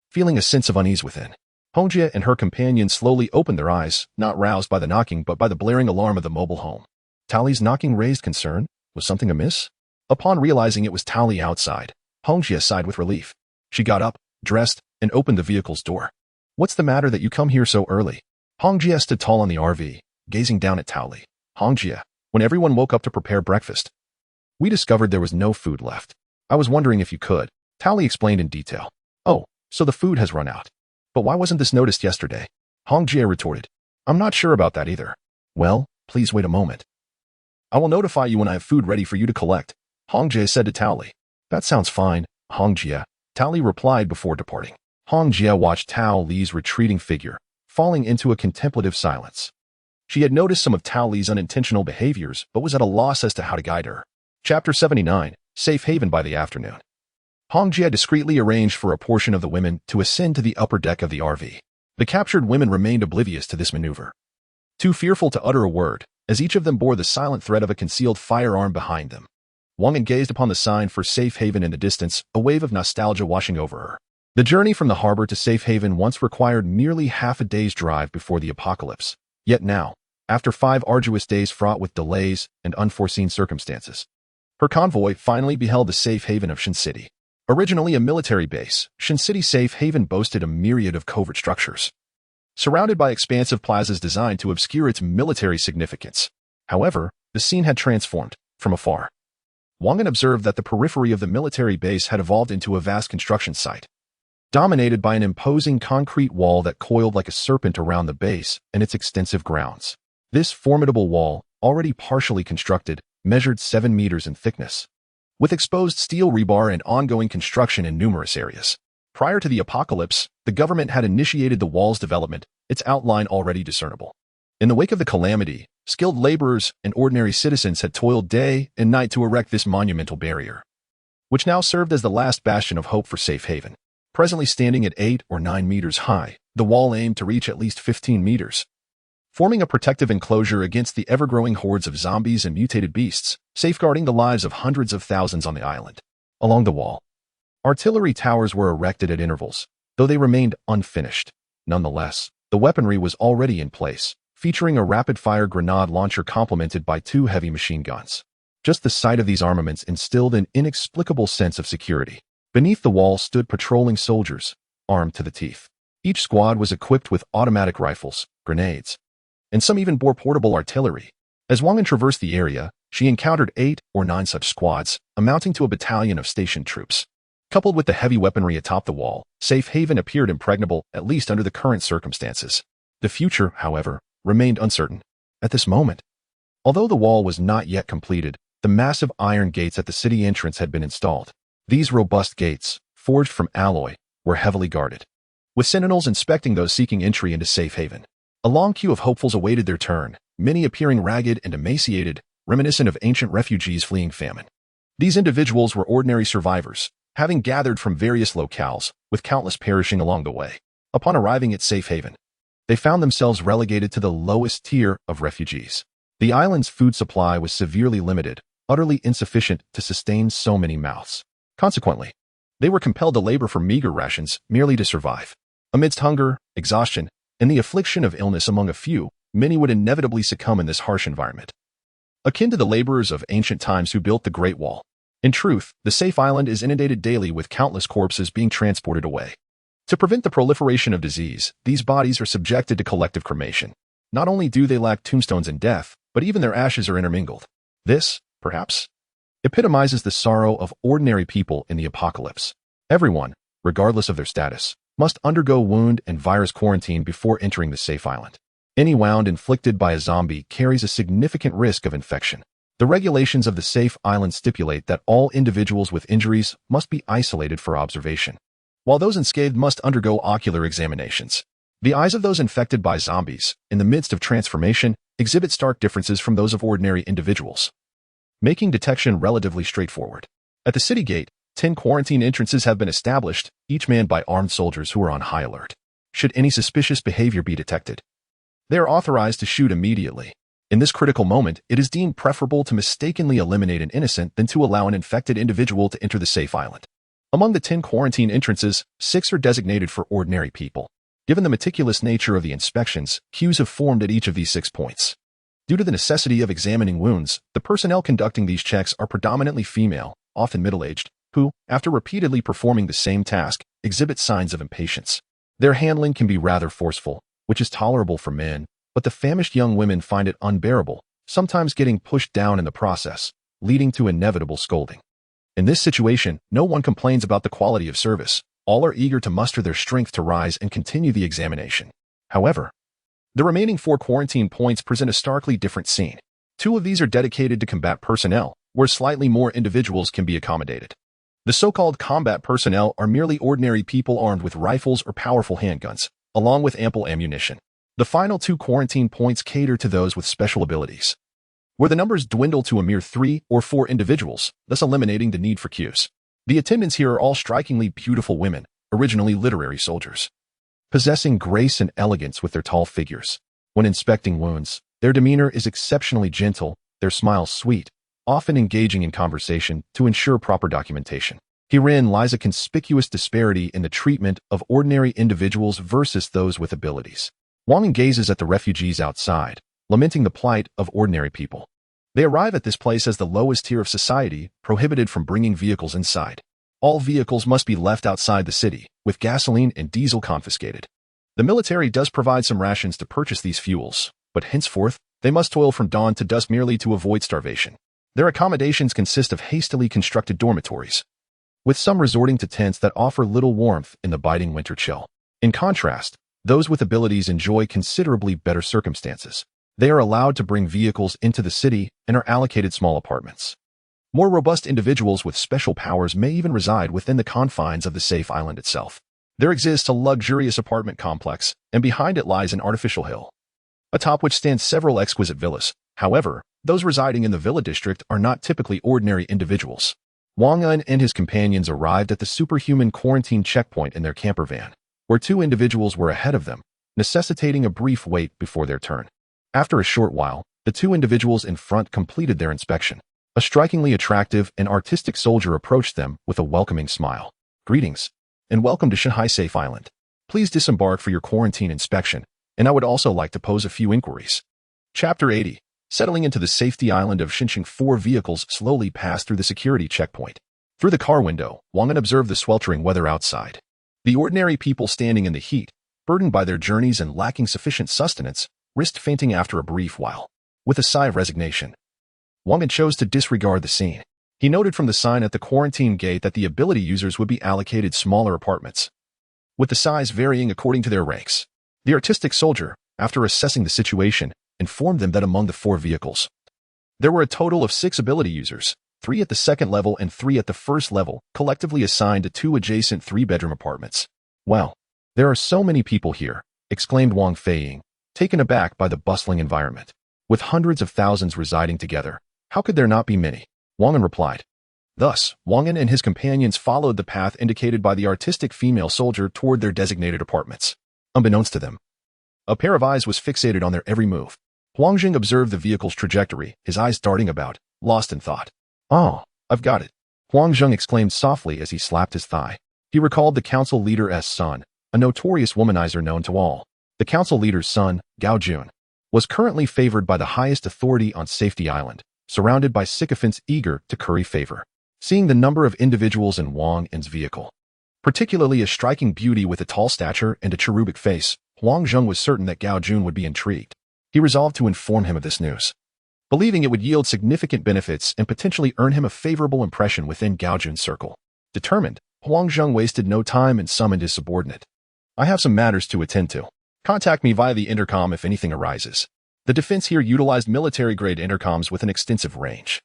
feeling a sense of unease within. Hongjia and her companion slowly opened their eyes, not roused by the knocking but by the blaring alarm of the mobile home. Tali's knocking raised concern. Was something amiss? Upon realizing it was Tali outside, Hongjia sighed with relief. She got up, dressed, and opened the vehicle's door. "What's the matter that you come here so early?" Hongjia stood tall on the RV, gazing down at Tali. "Hongjia, when everyone woke up to prepare breakfast, we discovered there was no food left. I was wondering if you could." Tali explained in detail. "Oh, so the food has run out. But why wasn't this noticed yesterday?" Hongjia retorted. "I'm not sure about that either." "Well, please wait a moment. I will notify you when I have food ready for you to collect," Hongjia said to Tali. "That sounds fine, Hongjia," Tali replied before departing. Hongjia watched Tali's retreating figure, falling into a contemplative silence. She had noticed some of Tali's unintentional behaviors, but was at a loss as to how to guide her. Chapter 79, Safe Haven by the afternoon. Hongjia discreetly arranged for a portion of the women to ascend to the upper deck of the RV. The captured women remained oblivious to this maneuver, too fearful to utter a word, as each of them bore the silent threat of a concealed firearm behind them. Wang An gazed upon the sign for Safe Haven in the distance, a wave of nostalgia washing over her. The journey from the harbor to Safe Haven once required merely half a day's drive before the apocalypse. Yet now, after 5 arduous days fraught with delays and unforeseen circumstances, her convoy finally beheld the Safe Haven of Shin City. Originally a military base, Shin City Safe Haven boasted a myriad of covert structures, surrounded by expansive plazas designed to obscure its military significance. However, the scene had transformed. From afar, Wang An observed that the periphery of the military base had evolved into a vast construction site, dominated by an imposing concrete wall that coiled like a serpent around the base and its extensive grounds. This formidable wall, already partially constructed, measured 7 meters in thickness, with exposed steel rebar and ongoing construction in numerous areas. Prior to the apocalypse, the government had initiated the wall's development, its outline already discernible. In the wake of the calamity, skilled laborers and ordinary citizens had toiled day and night to erect this monumental barrier, which now served as the last bastion of hope for Safe Haven. Presently standing at 8 or 9 meters high, the wall aimed to reach at least 15 meters, forming a protective enclosure against the ever-growing hordes of zombies and mutated beasts, safeguarding the lives of hundreds of thousands on the island. Along the wall, artillery towers were erected at intervals, though they remained unfinished. Nonetheless, the weaponry was already in place, featuring a rapid-fire grenade launcher complemented by 2 heavy machine guns. Just the sight of these armaments instilled an inexplicable sense of security. Beneath the wall stood patrolling soldiers, armed to the teeth. Each squad was equipped with automatic rifles, grenades, and some even bore portable artillery. As Wang An traversed the area, she encountered 8 or 9 such squads, amounting to a battalion of stationed troops. Coupled with the heavy weaponry atop the wall, Safe Haven appeared impregnable, at least under the current circumstances. The future, however, remained uncertain. At this moment, although the wall was not yet completed, the massive iron gates at the city entrance had been installed. These robust gates, forged from alloy, were heavily guarded, with sentinels inspecting those seeking entry into safe haven. A long queue of hopefuls awaited their turn, many appearing ragged and emaciated, reminiscent of ancient refugees fleeing famine. These individuals were ordinary survivors, having gathered from various locales, with countless perishing along the way. Upon arriving at safe haven, they found themselves relegated to the lowest tier of refugees. The island's food supply was severely limited, utterly insufficient to sustain so many mouths. Consequently, they were compelled to labor for meager rations merely to survive. Amidst hunger, exhaustion, and the affliction of illness among a few, many would inevitably succumb in this harsh environment. Akin to the laborers of ancient times who built the Great Wall. In truth, the safe island is inundated daily with countless corpses being transported away. To prevent the proliferation of disease, these bodies are subjected to collective cremation. Not only do they lack tombstones in death, but even their ashes are intermingled. This, perhaps, epitomizes the sorrow of ordinary people in the apocalypse. Everyone, regardless of their status, must undergo wound and virus quarantine before entering the safe island. Any wound inflicted by a zombie carries a significant risk of infection. The regulations of the safe island stipulate that all individuals with injuries must be isolated for observation, while those unscathed must undergo ocular examinations. The eyes of those infected by zombies, in the midst of transformation, exhibit stark differences from those of ordinary individuals, making detection relatively straightforward. At the city gate, 10 quarantine entrances have been established, each manned by armed soldiers who are on high alert. Should any suspicious behavior be detected, they are authorized to shoot immediately. In this critical moment, it is deemed preferable to mistakenly eliminate an innocent than to allow an infected individual to enter the safe island. Among the 10 quarantine entrances, 6 are designated for ordinary people. Given the meticulous nature of the inspections, queues have formed at each of these 6 points. Due to the necessity of examining wounds, the personnel conducting these checks are predominantly female, often middle-aged, who, after repeatedly performing the same task, exhibit signs of impatience. Their handling can be rather forceful, which is tolerable for men, but the famished young women find it unbearable, sometimes getting pushed down in the process, leading to inevitable scolding. In this situation, no one complains about the quality of service. All are eager to muster their strength to rise and continue the examination. However, the remaining 4 quarantine points present a starkly different scene. 2 of these are dedicated to combat personnel, where slightly more individuals can be accommodated. The so-called combat personnel are merely ordinary people armed with rifles or powerful handguns, along with ample ammunition. The final 2 quarantine points cater to those with special abilities, where the numbers dwindle to a mere 3 or 4 individuals, thus eliminating the need for queues. The attendants here are all strikingly beautiful women, originally literary soldiers, possessing grace and elegance with their tall figures. When inspecting wounds, their demeanor is exceptionally gentle, their smiles sweet, often engaging in conversation to ensure proper documentation. Herein lies a conspicuous disparity in the treatment of ordinary individuals versus those with abilities. Wang An gazes at the refugees outside, lamenting the plight of ordinary people. They arrive at this place as the lowest tier of society, prohibited from bringing vehicles inside. All vehicles must be left outside the city, with gasoline and diesel confiscated. The military does provide some rations to purchase these fuels, but henceforth, they must toil from dawn to dusk merely to avoid starvation. Their accommodations consist of hastily constructed dormitories, with some resorting to tents that offer little warmth in the biting winter chill. In contrast, those with abilities enjoy considerably better circumstances. They are allowed to bring vehicles into the city and are allocated small apartments. More robust individuals with special powers may even reside within the confines of the safe island itself. There exists a luxurious apartment complex, and behind it lies an artificial hill, atop which stand several exquisite villas. However, those residing in the villa district are not typically ordinary individuals. Wang An and his companions arrived at the superhuman quarantine checkpoint in their camper van, where 2 individuals were ahead of them, necessitating a brief wait before their turn. After a short while, the 2 individuals in front completed their inspection. A strikingly attractive and artistic soldier approached them with a welcoming smile. "Greetings, and welcome to Shanghai Safe Island. Please disembark for your quarantine inspection, and I would also like to pose a few inquiries." Chapter 80. Settling into the safety island of Xinjiang, 4 vehicles slowly passed through the security checkpoint. Through the car window, Wang An observed the sweltering weather outside. The ordinary people standing in the heat, burdened by their journeys and lacking sufficient sustenance, risked fainting after a brief while. With a sigh of resignation, Wang An chose to disregard the scene. He noted from the sign at the quarantine gate that the ability users would be allocated smaller apartments, with the size varying according to their ranks. The artistic soldier, after assessing the situation, informed them that among the 4 vehicles, there were a total of 6 ability users, 3 at the second level and 3 at the first level, collectively assigned to 2 adjacent 3-bedroom apartments. Well, There are so many people here, exclaimed Wang Feiying, taken aback by the bustling environment. With hundreds of thousands residing together, how could there not be many? Wang An replied. Thus, Wang An and his companions followed the path indicated by the artistic female soldier toward their designated apartments. Unbeknownst to them, a pair of eyes was fixated on their every move. Huang Jing observed the vehicle's trajectory, his eyes darting about, lost in thought. Oh, I've got it. Huang Zheng exclaimed softly as he slapped his thigh. He recalled the council leader's son, a notorious womanizer known to all. The council leader's son, Gao Jun, was currently favored by the highest authority on Safety Island, surrounded by sycophants eager to curry favor. Seeing the number of individuals in Wang An's vehicle, particularly a striking beauty with a tall stature and a cherubic face, Huang Zheng was certain that Gao Jun would be intrigued. He resolved to inform him of this news, believing it would yield significant benefits and potentially earn him a favorable impression within Gao Jun's circle. Determined, Huang Zheng wasted no time and summoned his subordinate. I have some matters to attend to. Contact me via the intercom if anything arises. The defense here utilized military-grade intercoms with an extensive range,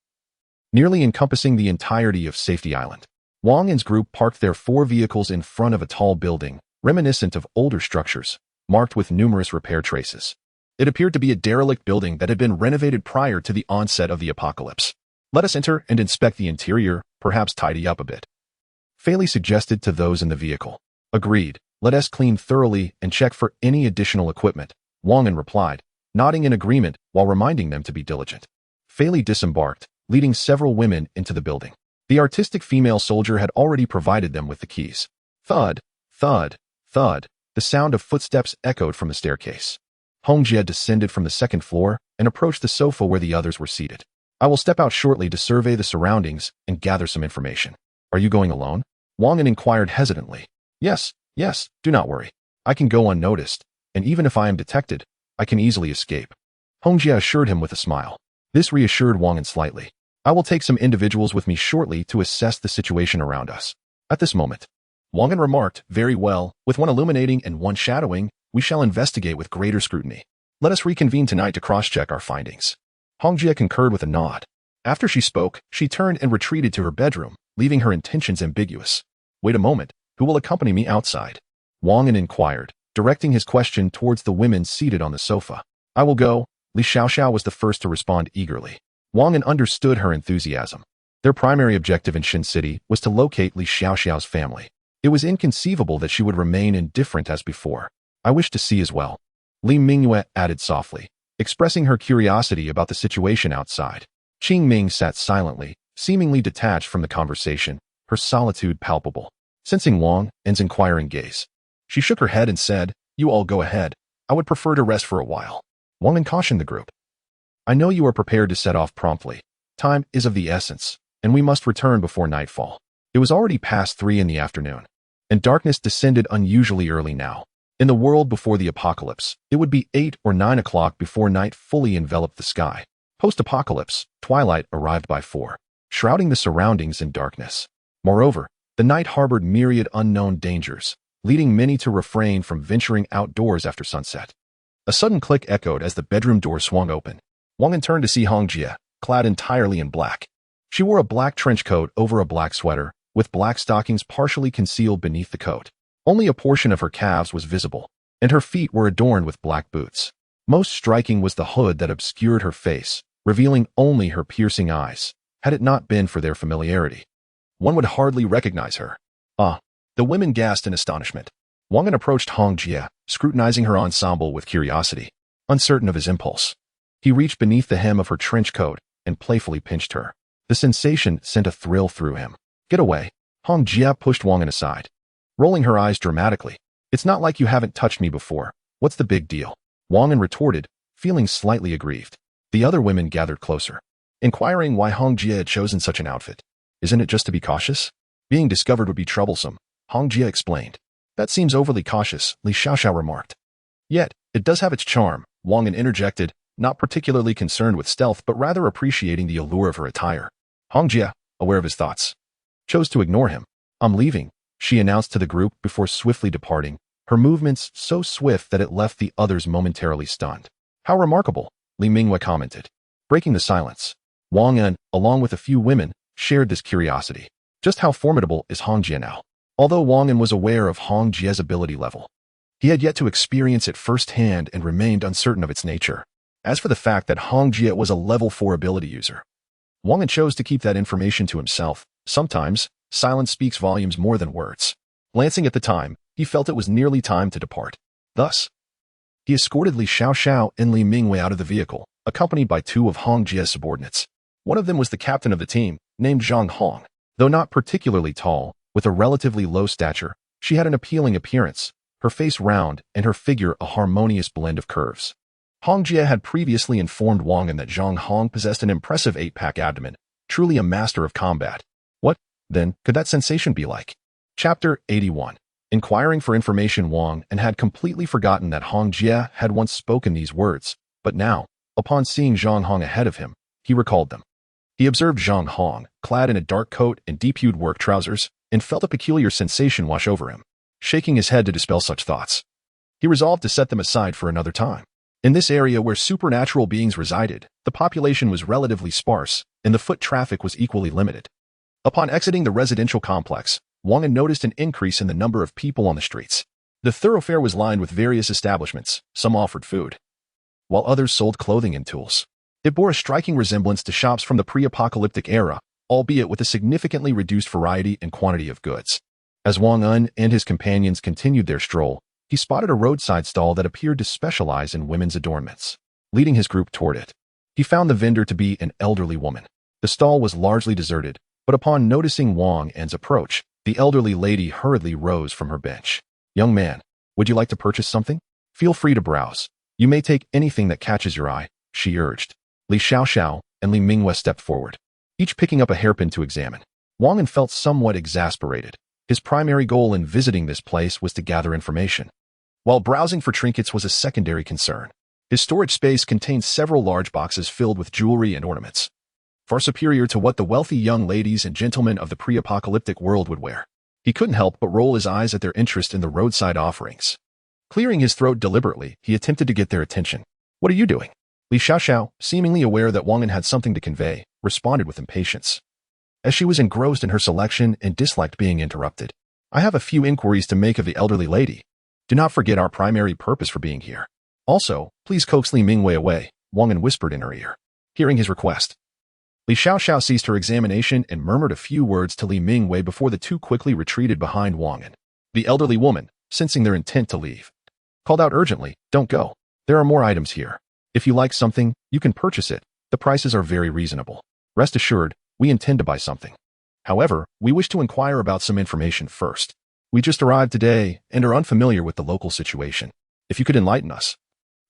nearly encompassing the entirety of Safety Island. Wang An's group parked their 4 vehicles in front of a tall building, reminiscent of older structures, marked with numerous repair traces. It appeared to be a derelict building that had been renovated prior to the onset of the apocalypse. Let us enter and inspect the interior, perhaps tidy up a bit. Feili suggested to those in the vehicle. Agreed. Let us clean thoroughly and check for any additional equipment, Wang An replied, nodding in agreement while reminding them to be diligent. Feili disembarked, leading several women into the building. The artistic female soldier had already provided them with the keys. Thud, thud, thud, the sound of footsteps echoed from the staircase. Hongjie descended from the second floor and approached the sofa where the others were seated. I will step out shortly to survey the surroundings and gather some information. Are you going alone? Wang An inquired hesitantly. Yes, do not worry. I can go unnoticed, and even if I am detected, I can easily escape. Hongjie assured him with a smile. This reassured Wang An slightly. I will take some individuals with me shortly to assess the situation around us. At this moment, Wang An remarked, very well, with one illuminating and one shadowing, we shall investigate with greater scrutiny. Let us reconvene tonight to cross-check our findings. Hongjie concurred with a nod. After she spoke, she turned and retreated to her bedroom, leaving her intentions ambiguous. Wait a moment, who will accompany me outside? Wang An inquired, directing his question towards the women seated on the sofa. I will go. Li Xiaoxiao was the first to respond eagerly. Wang An understood her enthusiasm. Their primary objective in Shin City was to locate Li Xiaoxiao's family. It was inconceivable that she would remain indifferent as before. I wish to see as well, Li Mingyue added softly, expressing her curiosity about the situation outside. Qing Ming sat silently, seemingly detached from the conversation, her solitude palpable. Sensing Wang An's inquiring gaze, she shook her head and said, You all go ahead. I would prefer to rest for a while. Wang An cautioned the group. I know you are prepared to set off promptly. Time is of the essence, and we must return before nightfall. It was already past 3 in the afternoon, and darkness descended unusually early now. In the world before the apocalypse, it would be 8 or 9 o'clock before night fully enveloped the sky. Post-apocalypse, twilight arrived by 4, shrouding the surroundings in darkness. Moreover, the night harbored myriad unknown dangers, leading many to refrain from venturing outdoors after sunset. A sudden click echoed as the bedroom door swung open. Wang An turned to see Hongjie, clad entirely in black. She wore a black trench coat over a black sweater, with black stockings partially concealed beneath the coat. Only a portion of her calves was visible, and her feet were adorned with black boots. Most striking was the hood that obscured her face, revealing only her piercing eyes. Had it not been for their familiarity, one would hardly recognize her. Ah! The women gasped in astonishment. Wang An approached Hongjie, scrutinizing her ensemble with curiosity, uncertain of his impulse. He reached beneath the hem of her trench coat and playfully pinched her. The sensation sent a thrill through him. Get away! Hongjie pushed Wang An aside, rolling her eyes dramatically. It's not like you haven't touched me before. What's the big deal? Wang An retorted, feeling slightly aggrieved. The other women gathered closer, inquiring why Hongjie had chosen such an outfit. Isn't it just to be cautious? Being discovered would be troublesome, Hongjie explained. That seems overly cautious, Li Xiaoxiao remarked. Yet, it does have its charm, Wang An interjected, not particularly concerned with stealth but rather appreciating the allure of her attire. Hongjie, aware of his thoughts, chose to ignore him. I'm leaving, she announced to the group before swiftly departing, her movements so swift that it left the others momentarily stunned. How remarkable, Li Mingyue commented. Breaking the silence, Wang An, along with a few women, shared this curiosity. Just how formidable is Hongjie now? Although Wang An was aware of Hongjie's ability level, He had yet to experience it firsthand and remained uncertain of its nature. As for the fact that Hong Jie was a level 4 ability user, Wang An chose to keep that information to himself. Sometimes, silence speaks volumes more than words. Glancing at the time, he felt it was nearly time to depart. Thus, he escorted Li Xiaoxiao and Li Mingwei out of the vehicle, accompanied by two of Hong Jie's subordinates. One of them was the captain of the team, named Zhang Hong. Though not particularly tall, with a relatively low stature, she had an appealing appearance, her face round and her figure a harmonious blend of curves. Hong Jie had previously informed Wang An that Zhang Hong possessed an impressive 8-pack abdomen, truly a master of combat. What, then, could that sensation be like? Chapter 81. Inquiring for information, Wang An had completely forgotten that Hong Jie had once spoken these words, but now, upon seeing Zhang Hong ahead of him, he recalled them. He observed Zhang Hong, clad in a dark coat and deep-hued work trousers, and felt a peculiar sensation wash over him. Shaking his head to dispel such thoughts, he resolved to set them aside for another time. In this area where supernatural beings resided, the population was relatively sparse, and the foot traffic was equally limited. Upon exiting the residential complex, Wang An noticed an increase in the number of people on the streets. The thoroughfare was lined with various establishments. Some offered food, while others sold clothing and tools. It bore a striking resemblance to shops from the pre-apocalyptic era, albeit with a significantly reduced variety and quantity of goods. As Wang An and his companions continued their stroll, he spotted a roadside stall that appeared to specialize in women's adornments. Leading his group toward it, he found the vendor to be an elderly woman. The stall was largely deserted, but upon noticing Wang An's approach, the elderly lady hurriedly rose from her bench. "Young man, would you like to purchase something? Feel free to browse. You may take anything that catches your eye," she urged. Li Xiaoxiao and Li Mingwei stepped forward, each picking up a hairpin to examine. Wang An felt somewhat exasperated. His primary goal in visiting this place was to gather information, while browsing for trinkets was a secondary concern. His storage space contained several large boxes filled with jewelry and ornaments, far superior to what the wealthy young ladies and gentlemen of the pre-apocalyptic world would wear. He couldn't help but roll his eyes at their interest in the roadside offerings. Clearing his throat deliberately, he attempted to get their attention. "What are you doing?" Li Xiaoxiao, seemingly aware that Wang An had something to convey, responded with impatience, as she was engrossed in her selection and disliked being interrupted. "I have a few inquiries to make of the elderly lady. Do not forget our primary purpose for being here. Also, please coax Li Mingwei away," Wang An whispered in her ear. Hearing his request, Li Xiaoxiao ceased her examination and murmured a few words to Li Mingwei before the two quickly retreated behind Wang An. The elderly woman, sensing their intent to leave, called out urgently, "Don't go. There are more items here. If you like something, you can purchase it. The prices are very reasonable. Rest assured, we intend to buy something. However, we wish to inquire about some information first. We just arrived today and are unfamiliar with the local situation. If you could enlighten us."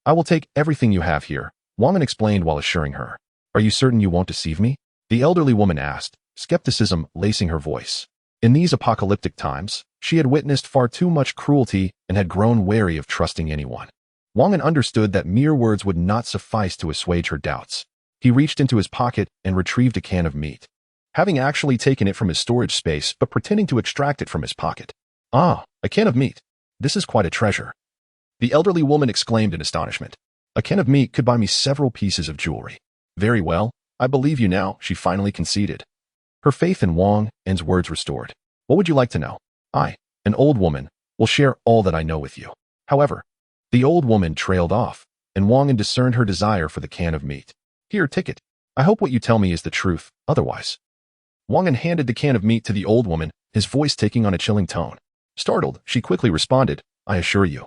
"I will take everything you have here," Wang An explained while assuring her. "Are you certain you won't deceive me?" the elderly woman asked, skepticism lacing her voice. In these apocalyptic times, she had witnessed far too much cruelty and had grown wary of trusting anyone. Wang An understood that mere words would not suffice to assuage her doubts. He reached into his pocket and retrieved a can of meat, having actually taken it from his storage space but pretending to extract it from his pocket. "Ah, a can of meat. This is quite a treasure," the elderly woman exclaimed in astonishment. "A can of meat could buy me several pieces of jewelry." "Very well, I believe you now," she finally conceded, her faith in Wang An's words restored. "What would you like to know?" "I, an old woman, will share all that I know with you." However, the old woman trailed off, and Wang An discerned her desire for the can of meat. "Here, take it. I hope what you tell me is the truth, otherwise." Wang An handed the can of meat to the old woman, his voice taking on a chilling tone. Startled, she quickly responded, "I assure you,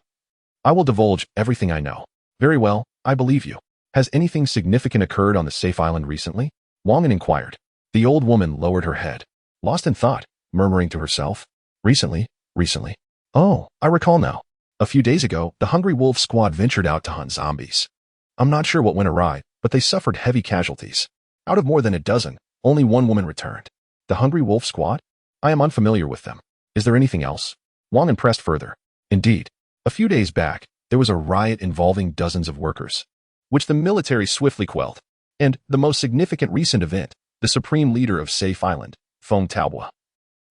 I will divulge everything I know." "Very well, I believe you. Has anything significant occurred on the safe island recently?" Wang An inquired. The old woman lowered her head, lost in thought, murmuring to herself, Recently. Oh, I recall now. A few days ago, the Hungry Wolf squad ventured out to hunt zombies. I'm not sure what went awry, but they suffered heavy casualties. Out of more than a dozen, only one woman returned. The Hungry Wolf squad? I am unfamiliar with them. Is there anything else?" Wang An pressed further. "Indeed. A few days back, there was a riot involving dozens of workers, which the military swiftly quelled. And the most significant recent event, the supreme leader of Safe Island, Feng Taobua,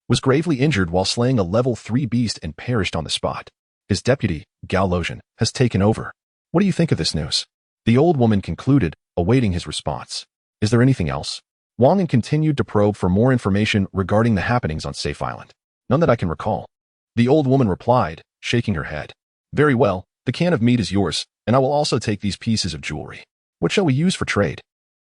was gravely injured while slaying a level 3 beast and perished on the spot. His deputy, Gao Lojian, has taken over. What do you think of this news?" the old woman concluded, awaiting his response. "Is there anything else?" Wang An continued to probe for more information regarding the happenings on Safe Island. "None that I can recall," the old woman replied, shaking her head. Very well, the can of meat is yours, and I will also take these pieces of jewelry. What shall we use for trade?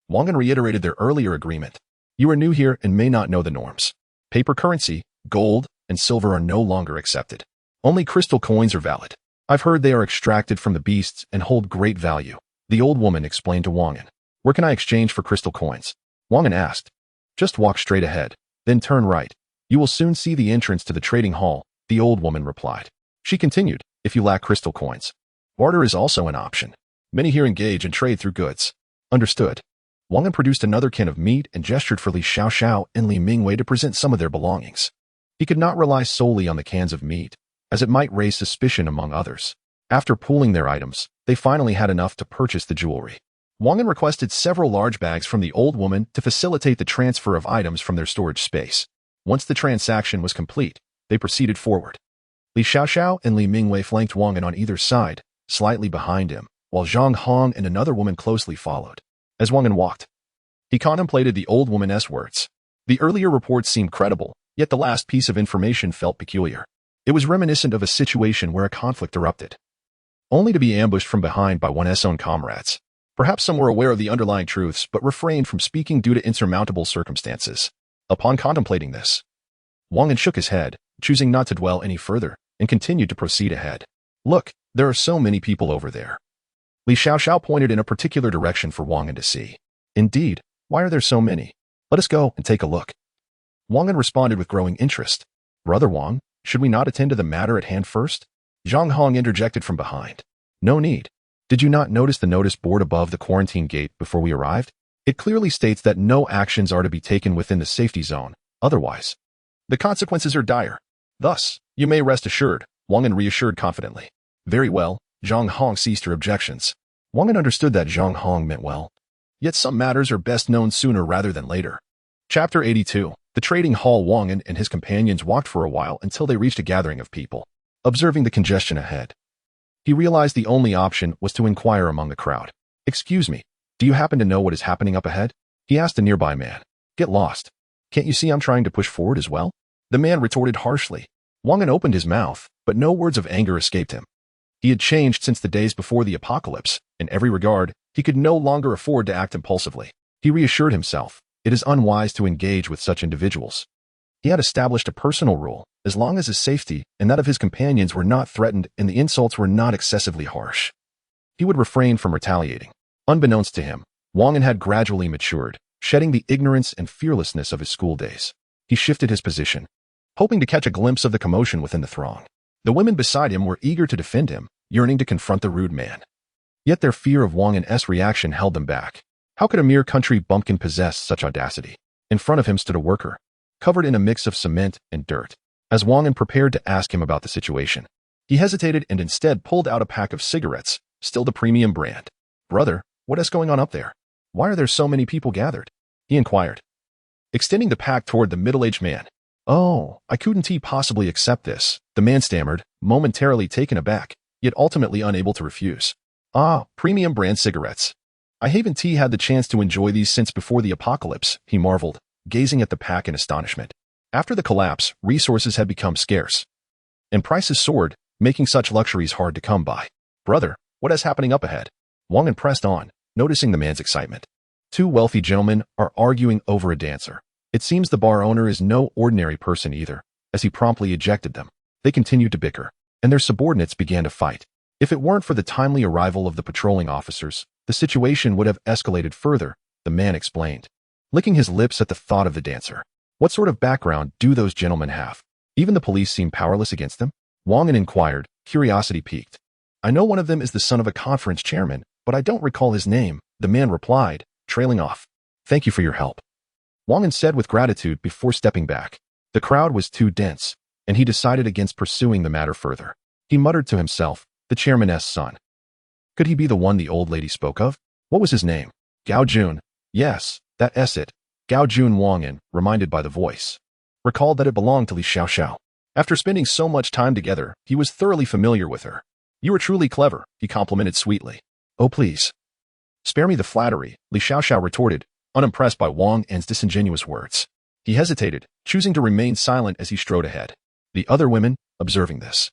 Wang An reiterated their earlier agreement. You are new here and may not know the norms. Paper currency, gold, and silver are no longer accepted. Only crystal coins are valid. I've heard they are extracted from the beasts and hold great value. The old woman explained to Wang An. Where can I exchange for crystal coins? Wang An asked. Just walk straight ahead, then turn right. You will soon see the entrance to the trading hall, the old woman replied. She continued, if you lack crystal coins. Barter is also an option. Many here engage in trade through goods. Understood. Wang An produced another can of meat and gestured for Li Xiaoxiao and Li Mingwei to present some of their belongings. He could not rely solely on the cans of meat, as it might raise suspicion among others. After pooling their items, they finally had enough to purchase the jewelry. Wang An requested several large bags from the old woman to facilitate the transfer of items from their storage space. Once the transaction was complete, they proceeded forward. Li Xiaoxiao and Li Mingwei flanked Wang An on either side, slightly behind him, while Zhang Hong and another woman closely followed. As Wang An walked, he contemplated the old woman's words. The earlier reports seemed credible, yet the last piece of information felt peculiar. It was reminiscent of a situation where a conflict erupted, only to be ambushed from behind by one's own comrades. Perhaps some were aware of the underlying truths but refrained from speaking due to insurmountable circumstances. Upon contemplating this, Wang An shook his head, choosing not to dwell any further, and continued to proceed ahead. Look, there are so many people over there. Li Xiaoxiao pointed in a particular direction for Wang An to see. Indeed, why are there so many? Let us go and take a look. Wang An responded with growing interest. Brother Wang, should we not attend to the matter at hand first? Zhang Hong interjected from behind. No need. Did you not notice the notice board above the quarantine gate before we arrived? It clearly states that no actions are to be taken within the safety zone, otherwise the consequences are dire. Thus, you may rest assured, Wang An reassured confidently. Very well, Zhang Hong ceased her objections. Wang An understood that Zhang Hong meant well. Yet some matters are best known sooner rather than later. Chapter 82. The trading hall. Wang An and his companions walked for a while until they reached a gathering of people. Observing the congestion ahead, he realized the only option was to inquire among the crowd. Excuse me, do you happen to know what is happening up ahead? He asked a nearby man. Get lost. Can't you see I'm trying to push forward as well? The man retorted harshly. Wang An opened his mouth, but no words of anger escaped him. He had changed since the days before the apocalypse. In every regard, he could no longer afford to act impulsively. He reassured himself, it is unwise to engage with such individuals. He had established a personal rule, as long as his safety and that of his companions were not threatened and the insults were not excessively harsh, he would refrain from retaliating. Unbeknownst to him, Wang An had gradually matured, shedding the ignorance and fearlessness of his school days. He shifted his position, hoping to catch a glimpse of the commotion within the throng. The women beside him were eager to defend him, yearning to confront the rude man. Yet their fear of Wang An's reaction held them back. How could a mere country bumpkin possess such audacity? In front of him stood a worker, covered in a mix of cement and dirt. As Wang An prepared to ask him about the situation, he hesitated and instead pulled out a pack of cigarettes, still the premium brand. Brother, what is going on up there? Why are there so many people gathered? He inquired, extending the pack toward the middle-aged man. Oh, I couldn't possibly accept this, the man stammered, momentarily taken aback, yet ultimately unable to refuse. Ah, premium brand cigarettes. I haven't had the chance to enjoy these since before the apocalypse, he marveled, gazing at the pack in astonishment. After the collapse, resources had become scarce, and prices soared, making such luxuries hard to come by. Brother, what is happening up ahead? Wang An pressed on, noticing the man's excitement. Two wealthy gentlemen are arguing over a dancer. It seems the bar owner is no ordinary person either, as he promptly ejected them. They continued to bicker, and their subordinates began to fight. If it weren't for the timely arrival of the patrolling officers, the situation would have escalated further, the man explained, licking his lips at the thought of the dancer. What sort of background do those gentlemen have? Even the police seem powerless against them? Wang An inquired, curiosity piqued. I know one of them is the son of a conference chairman, but I don't recall his name, the man replied, trailing off. Thank you for your help, Wang An said with gratitude before stepping back. The crowd was too dense, and he decided against pursuing the matter further. He muttered to himself, the chairman's son. Could he be the one the old lady spoke of? What was his name? Gao Jun. Yes, that's it. Gao Jun. Wang An, reminded by the voice, recalled that it belonged to Li Xiaoxiao. After spending so much time together, he was thoroughly familiar with her. You are truly clever, he complimented sweetly. Oh please, spare me the flattery, Li Xiaoxiao retorted, unimpressed by Wang An's disingenuous words. He hesitated, choosing to remain silent as he strode ahead. The other women, observing this,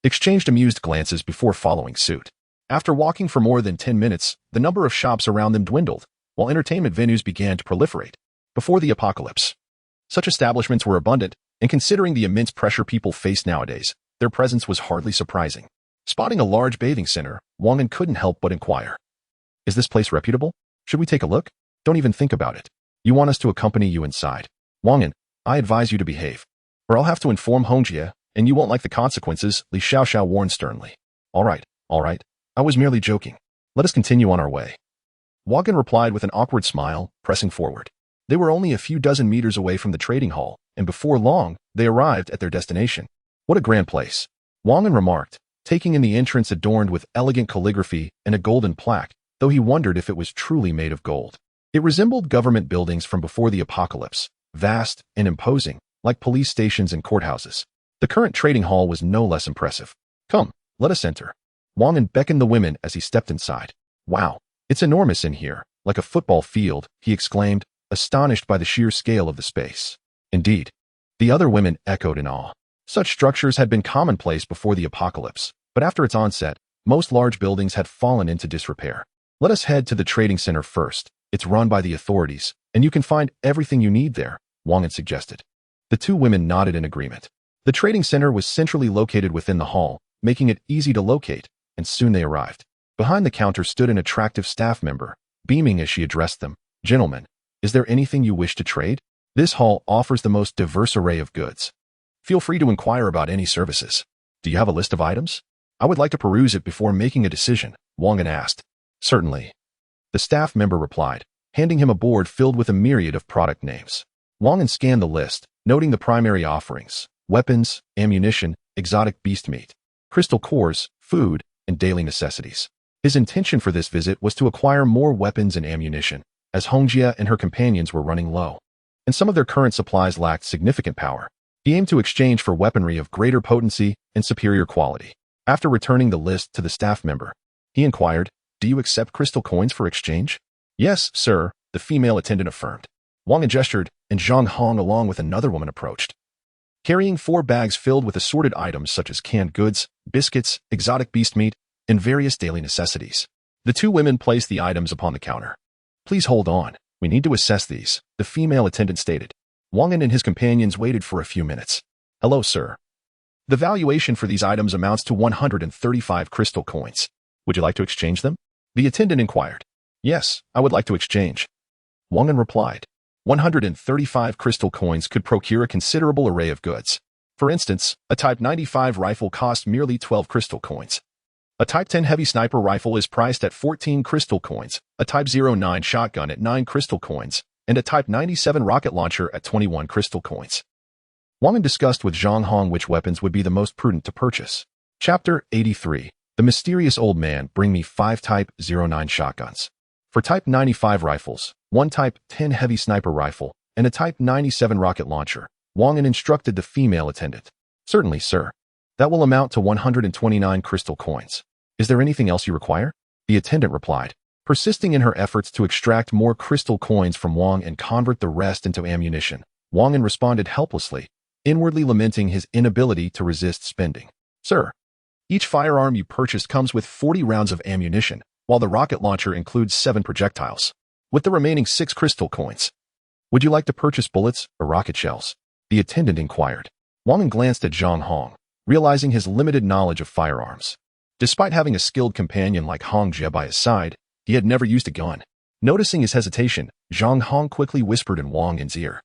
exchanged amused glances before following suit. After walking for more than 10 minutes, the number of shops around them dwindled, while entertainment venues began to proliferate. Before the apocalypse, such establishments were abundant, and considering the immense pressure people face nowadays, their presence was hardly surprising. Spotting a large bathing center, Wang An couldn't help but inquire. Is this place reputable? Should we take a look? Don't even think about it. You want us to accompany you inside. Wang An, I advise you to behave, or I'll have to inform Hongjie, and you won't like the consequences, Li Xiaoxiao warned sternly. All right. I was merely joking. Let us continue on our way. Wang An replied with an awkward smile, pressing forward. They were only a few dozen meters away from the trading hall, and before long, they arrived at their destination. What a grand place, Wang An remarked, taking in the entrance adorned with elegant calligraphy and a golden plaque, though he wondered if it was truly made of gold. It resembled government buildings from before the apocalypse, vast and imposing, like police stations and courthouses. The current trading hall was no less impressive. Come, let us enter. Wang An beckoned the women as he stepped inside. Wow, it's enormous in here, like a football field, he exclaimed, astonished by the sheer scale of the space. Indeed, the other women echoed in awe. Such structures had been commonplace before the apocalypse, but after its onset, most large buildings had fallen into disrepair. Let us head to the trading center first. It's run by the authorities, and you can find everything you need there, Wang An suggested. The two women nodded in agreement. The trading center was centrally located within the hall, making it easy to locate, and soon they arrived. Behind the counter stood an attractive staff member, beaming as she addressed them. Gentlemen, is there anything you wish to trade? This hall offers the most diverse array of goods. Feel free to inquire about any services. Do you have a list of items? I would like to peruse it before making a decision, Wang An asked. Certainly. The staff member replied, handing him a board filled with a myriad of product names. Wang An scanned the list, noting the primary offerings: weapons, ammunition, exotic beast meat, crystal cores, food, and daily necessities. His intention for this visit was to acquire more weapons and ammunition, as Hongjie and her companions were running low, and some of their current supplies lacked significant power. He aimed to exchange for weaponry of greater potency and superior quality. After returning the list to the staff member, he inquired, "Do you accept crystal coins for exchange?" "Yes, sir," the female attendant affirmed. Wang An gestured, and Zhang Hong along with another woman approached, carrying 4 bags filled with assorted items such as canned goods, biscuits, exotic beast meat, and various daily necessities. The two women placed the items upon the counter. "Please hold on. We need to assess these," the female attendant stated. Wang An and his companions waited for a few minutes. "Hello, sir. The valuation for these items amounts to 135 crystal coins. Would you like to exchange them?" The attendant inquired. "Yes, I would like to exchange." Wang An replied. 135 crystal coins could procure a considerable array of goods. For instance, a Type 95 rifle costs merely 12 crystal coins. A Type 10 heavy sniper rifle is priced at 14 crystal coins, a Type 09 shotgun at 9 crystal coins, and a Type 97 rocket launcher at 21 crystal coins. Wang An discussed with Zhang Hong which weapons would be the most prudent to purchase. Chapter 83. The mysterious old man bring me 5 Type 09 shotguns. For Type 95 rifles, 1 Type 10 heavy sniper rifle, and a Type 97 rocket launcher, Wang An instructed the female attendant. "Certainly, sir. That will amount to 129 crystal coins. Is there anything else you require?" The attendant replied, persisting in her efforts to extract more crystal coins from Wang and convert the rest into ammunition. Wang An responded helplessly, inwardly lamenting his inability to resist spending. "Sir, each firearm you purchased comes with 40 rounds of ammunition, while the rocket launcher includes 7 projectiles, with the remaining 6 crystal coins. Would you like to purchase bullets or rocket shells?" The attendant inquired. Wang An glanced at Zhang Hong, realizing his limited knowledge of firearms. Despite having a skilled companion like Hongjie by his side, he had never used a gun. Noticing his hesitation, Zhang Hong quickly whispered in Wang An's ear,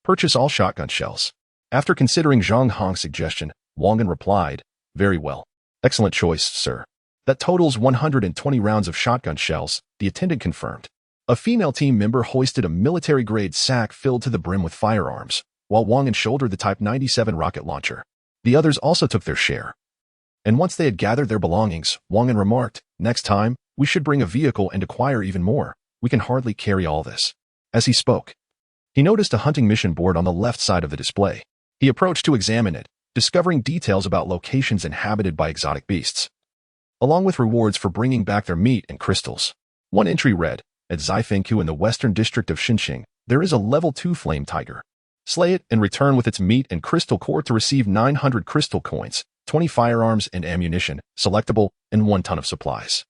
"Purchase all shotgun shells." After considering Zhang Hong's suggestion, Wang An replied, "Very well. Excellent choice, sir. That totals 120 rounds of shotgun shells," the attendant confirmed. A female team member hoisted a military-grade sack filled to the brim with firearms, while Wang An shouldered the Type 97 rocket launcher. The others also took their share. And once they had gathered their belongings, Wang An remarked, "Next time, we should bring a vehicle and acquire even more. We can hardly carry all this." As he spoke, he noticed a hunting mission board on the left side of the display. He approached to examine it, discovering details about locations inhabited by exotic beasts, along with rewards for bringing back their meat and crystals. One entry read, "At Zaifengku in the western district of Xinjiang, there is a level 2 flame tiger. Slay it and return with its meat and crystal core to receive 900 crystal coins, 20 firearms and ammunition, selectable, and 1 ton of supplies.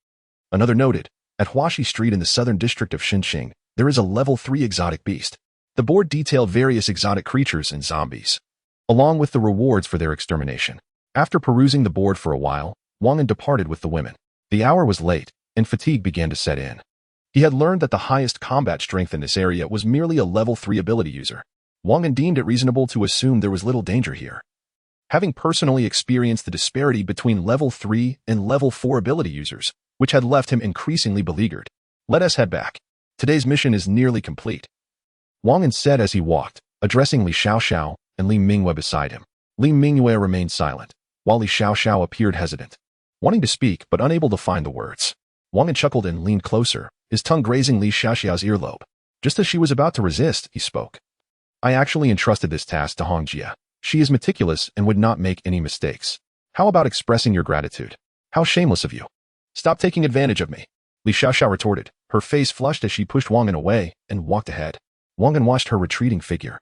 Another noted, at Huaxi Street in the southern district of Xinjiang, there is a level 3 exotic beast. The board detailed various exotic creatures and zombies, along with the rewards for their extermination. After perusing the board for a while, Wang An departed with the women. The hour was late, and fatigue began to set in. He had learned that the highest combat strength in this area was merely a level 3 ability user. Wang An deemed it reasonable to assume there was little danger here. Having personally experienced the disparity between level 3 and level 4 ability users, which had left him increasingly beleaguered. Let us head back. Today's mission is nearly complete, Wang An said as he walked, addressing Li Xiaoxiao and Li Mingyue beside him. Li Mingyue remained silent, while Li Xiaoxiao appeared hesitant, wanting to speak but unable to find the words. Wang An chuckled and leaned closer, his tongue grazing Li Xiaoxiao's earlobe. Just as she was about to resist, he spoke. I actually entrusted this task to Hongjia. She is meticulous and would not make any mistakes. How about expressing your gratitude? How shameless of you. Stop taking advantage of me, Li Xiaoxiao retorted, her face flushed as she pushed Wang An away and walked ahead. Wang An watched her retreating figure,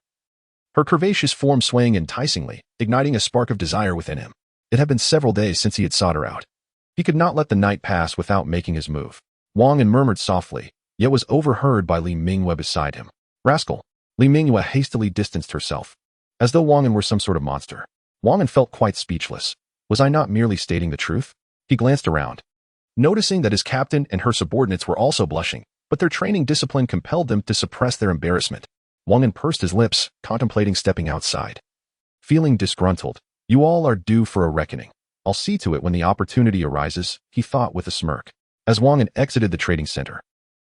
her curvaceous form swaying enticingly, igniting a spark of desire within him. It had been several days since he had sought her out. He could not let the night pass without making his move. Wang An murmured softly, yet was overheard by Li Mingyue beside him. Rascal. Li Mingyue hastily distanced herself, as though Wang An were some sort of monster. Wang An felt quite speechless. Was I not merely stating the truth? He glanced around, noticing that his captain and her subordinates were also blushing, but their training discipline compelled them to suppress their embarrassment. Wang An pursed his lips, contemplating stepping outside. Feeling disgruntled, you all are due for a reckoning. I'll see to it when the opportunity arises, he thought with a smirk. As Wang An exited the trading center,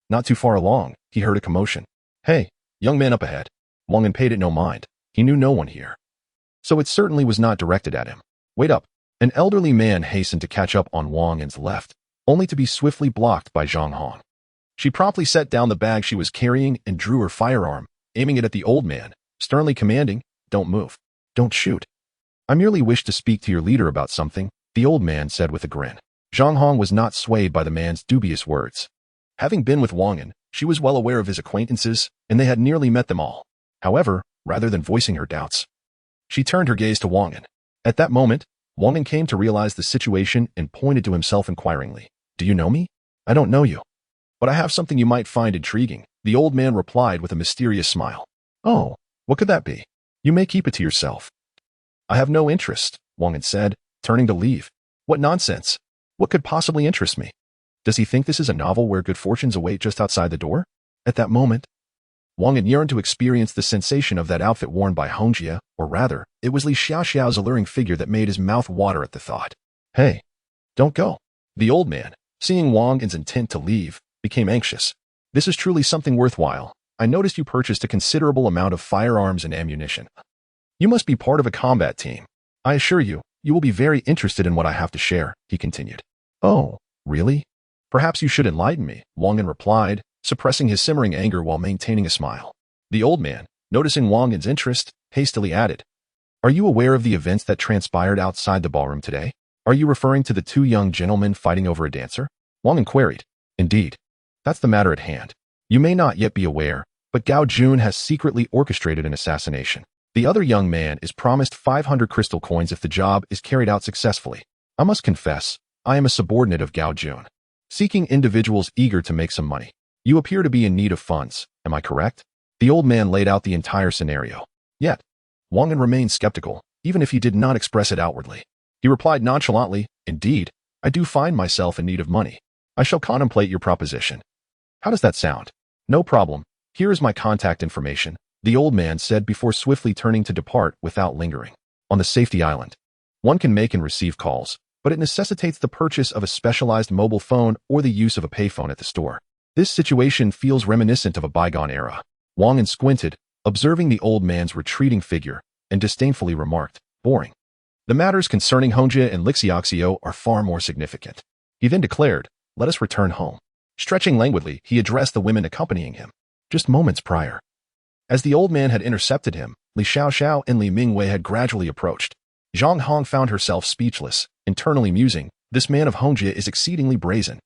not too far along, he heard a commotion. Hey, young man up ahead. Wang An paid it no mind. He knew no one here, so it certainly was not directed at him. Wait up. An elderly man hastened to catch up on Wang An's left, only to be swiftly blocked by Zhang Hong. She promptly set down the bag she was carrying and drew her firearm, aiming it at the old man, sternly commanding, don't move. Don't shoot. I merely wish to speak to your leader about something, the old man said with a grin. Zhang Hong was not swayed by the man's dubious words. Having been with Wang An, she was well aware of his acquaintances, and they had nearly met them all. However, rather than voicing her doubts, she turned her gaze to Wang An. At that moment, Wang An came to realize the situation and pointed to himself inquiringly. Do you know me? I don't know you, but I have something you might find intriguing, the old man replied with a mysterious smile. Oh, what could that be? You may keep it to yourself. I have no interest, Wang An said, turning to leave. What nonsense. What could possibly interest me? Does he think this is a novel where good fortunes await just outside the door? At that moment, Wang An yearned to experience the sensation of that outfit worn by Hongjia, or rather, it was Li Xiaoxiao's alluring figure that made his mouth water at the thought. Hey, don't go. The old man, seeing Wang An's intent to leave, became anxious. This is truly something worthwhile. I noticed you purchased a considerable amount of firearms and ammunition. You must be part of a combat team. I assure you, you will be very interested in what I have to share, he continued. Oh, really? Perhaps you should enlighten me, Wang An replied, suppressing his simmering anger while maintaining a smile. The old man, noticing Wang An's interest, hastily added, Are you aware of the events that transpired outside the ballroom today? Are you referring to the 2 young gentlemen fighting over a dancer? Wang An queried. Indeed. That's the matter at hand. You may not yet be aware, but Gao Jun has secretly orchestrated an assassination. The other young man is promised 500 crystal coins if the job is carried out successfully. I must confess, I am a subordinate of Gao Jun, seeking individuals eager to make some money. You appear to be in need of funds, am I correct? The old man laid out the entire scenario. Yet, Wang An remained skeptical, even if he did not express it outwardly. He replied nonchalantly, Indeed, I do find myself in need of money. I shall contemplate your proposition. How does that sound? No problem. Here is my contact information, the old man said before swiftly turning to depart without lingering. On the safety island, one can make and receive calls, but it necessitates the purchase of a specialized mobile phone or the use of a payphone at the store. This situation feels reminiscent of a bygone era. Wang An squinted, observing the old man's retreating figure, and disdainfully remarked, Boring. The matters concerning Hongjia and Lixiaxio are far more significant. He then declared, Let us return home. Stretching languidly, he addressed the women accompanying him. Just moments prior, as the old man had intercepted him, Li Xiaoxiao and Li Mingyue had gradually approached. Zhang Hong found herself speechless, internally musing, This man of Hongjia is exceedingly brazen.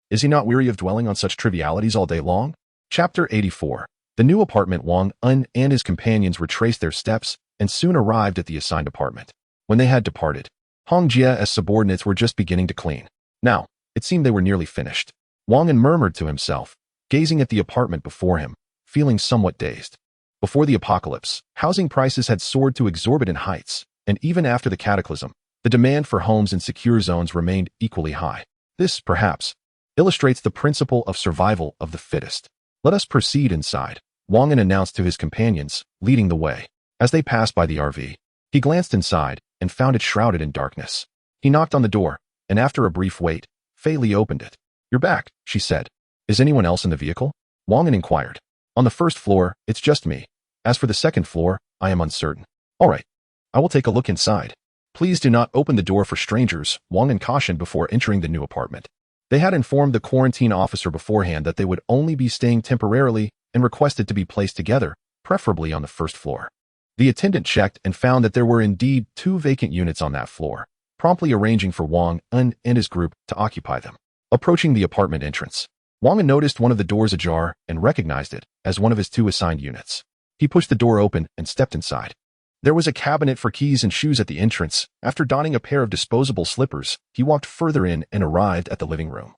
Is he not weary of dwelling on such trivialities all day long? Chapter 84. The new apartment. Wang An and his companions retraced their steps and soon arrived at the assigned apartment. When they had departed, Hong Jie's subordinates were just beginning to clean. Now, it seemed they were nearly finished. Wang An murmured to himself, gazing at the apartment before him, feeling somewhat dazed. Before the apocalypse, housing prices had soared to exorbitant heights, and even after the cataclysm, the demand for homes in secure zones remained equally high. This, perhaps, illustrates the principle of survival of the fittest. Let us proceed inside, Wang An announced to his companions, leading the way. As they passed by the RV, he glanced inside and found it shrouded in darkness. He knocked on the door, and after a brief wait, Fei Li opened it. "You're back," she said. "Is anyone else in the vehicle?" Wang An inquired. "On the first floor, it's just me. As for the second floor, I am uncertain." "All right. I will take a look inside. Please do not open the door for strangers," Wang An cautioned before entering the new apartment. They had informed the quarantine officer beforehand that they would only be staying temporarily and requested to be placed together, preferably on the first floor. The attendant checked and found that there were indeed 2 vacant units on that floor, promptly arranging for Wang An and his group to occupy them. Approaching the apartment entrance, Wang An noticed one of the doors ajar and recognized it as one of his 2 assigned units. He pushed the door open and stepped inside. There was a cabinet for keys and shoes at the entrance. After donning a pair of disposable slippers, he walked further in and arrived at the living room,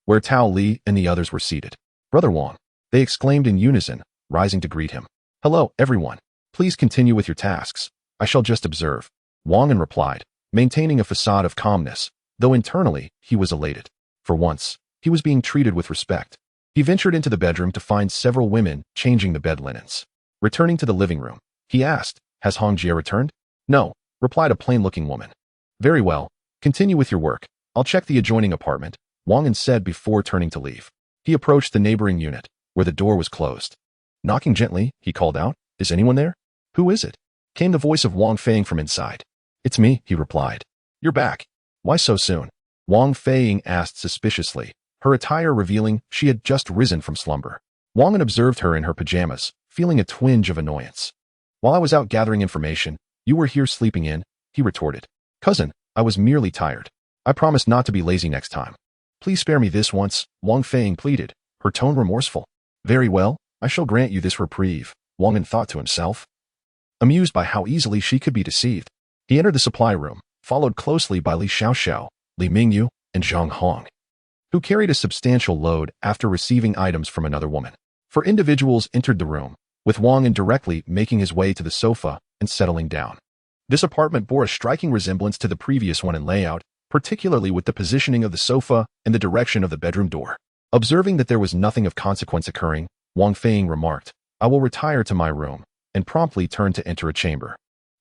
where Tao Li and the others were seated. "Brother Wang," they exclaimed in unison, rising to greet him. "Hello, everyone. Please continue with your tasks. I shall just observe," Wang An replied, maintaining a facade of calmness, though internally he was elated. For once, he was being treated with respect. He ventured into the bedroom to find several women changing the bed linens. Returning to the living room, he asked, "Has Hong Jie returned?" "No," replied a plain-looking woman. "Very well. Continue with your work. I'll check the adjoining apartment," Wang An said before turning to leave. He approached the neighboring unit, where the door was closed. Knocking gently, he called out, "Is anyone there?" "Who is it?" came the voice of Wang Feng from inside. "It's me," he replied. "You're back. Why so soon?" Wang Feng asked suspiciously, her attire revealing she had just risen from slumber. Wang An observed her in her pajamas, feeling a twinge of annoyance. "While I was out gathering information, you were here sleeping in," he retorted. "Cousin, I was merely tired. I promise not to be lazy next time. Please spare me this once," Wang Feng pleaded, her tone remorseful. "Very well, I shall grant you this reprieve," Wang An thought to himself. Amused by how easily she could be deceived, he entered the supply room, followed closely by Li Xiaoxiao, Li Mingyu, and Zhang Hong, who carried a substantial load after receiving items from another woman. 4 individuals entered the room, with Wang An directly making his way to the sofa and settling down. This apartment bore a striking resemblance to the previous one in layout, particularly with the positioning of the sofa and the direction of the bedroom door. Observing that there was nothing of consequence occurring, Wang Feng remarked, "I will retire to my room," and promptly turned to enter a chamber.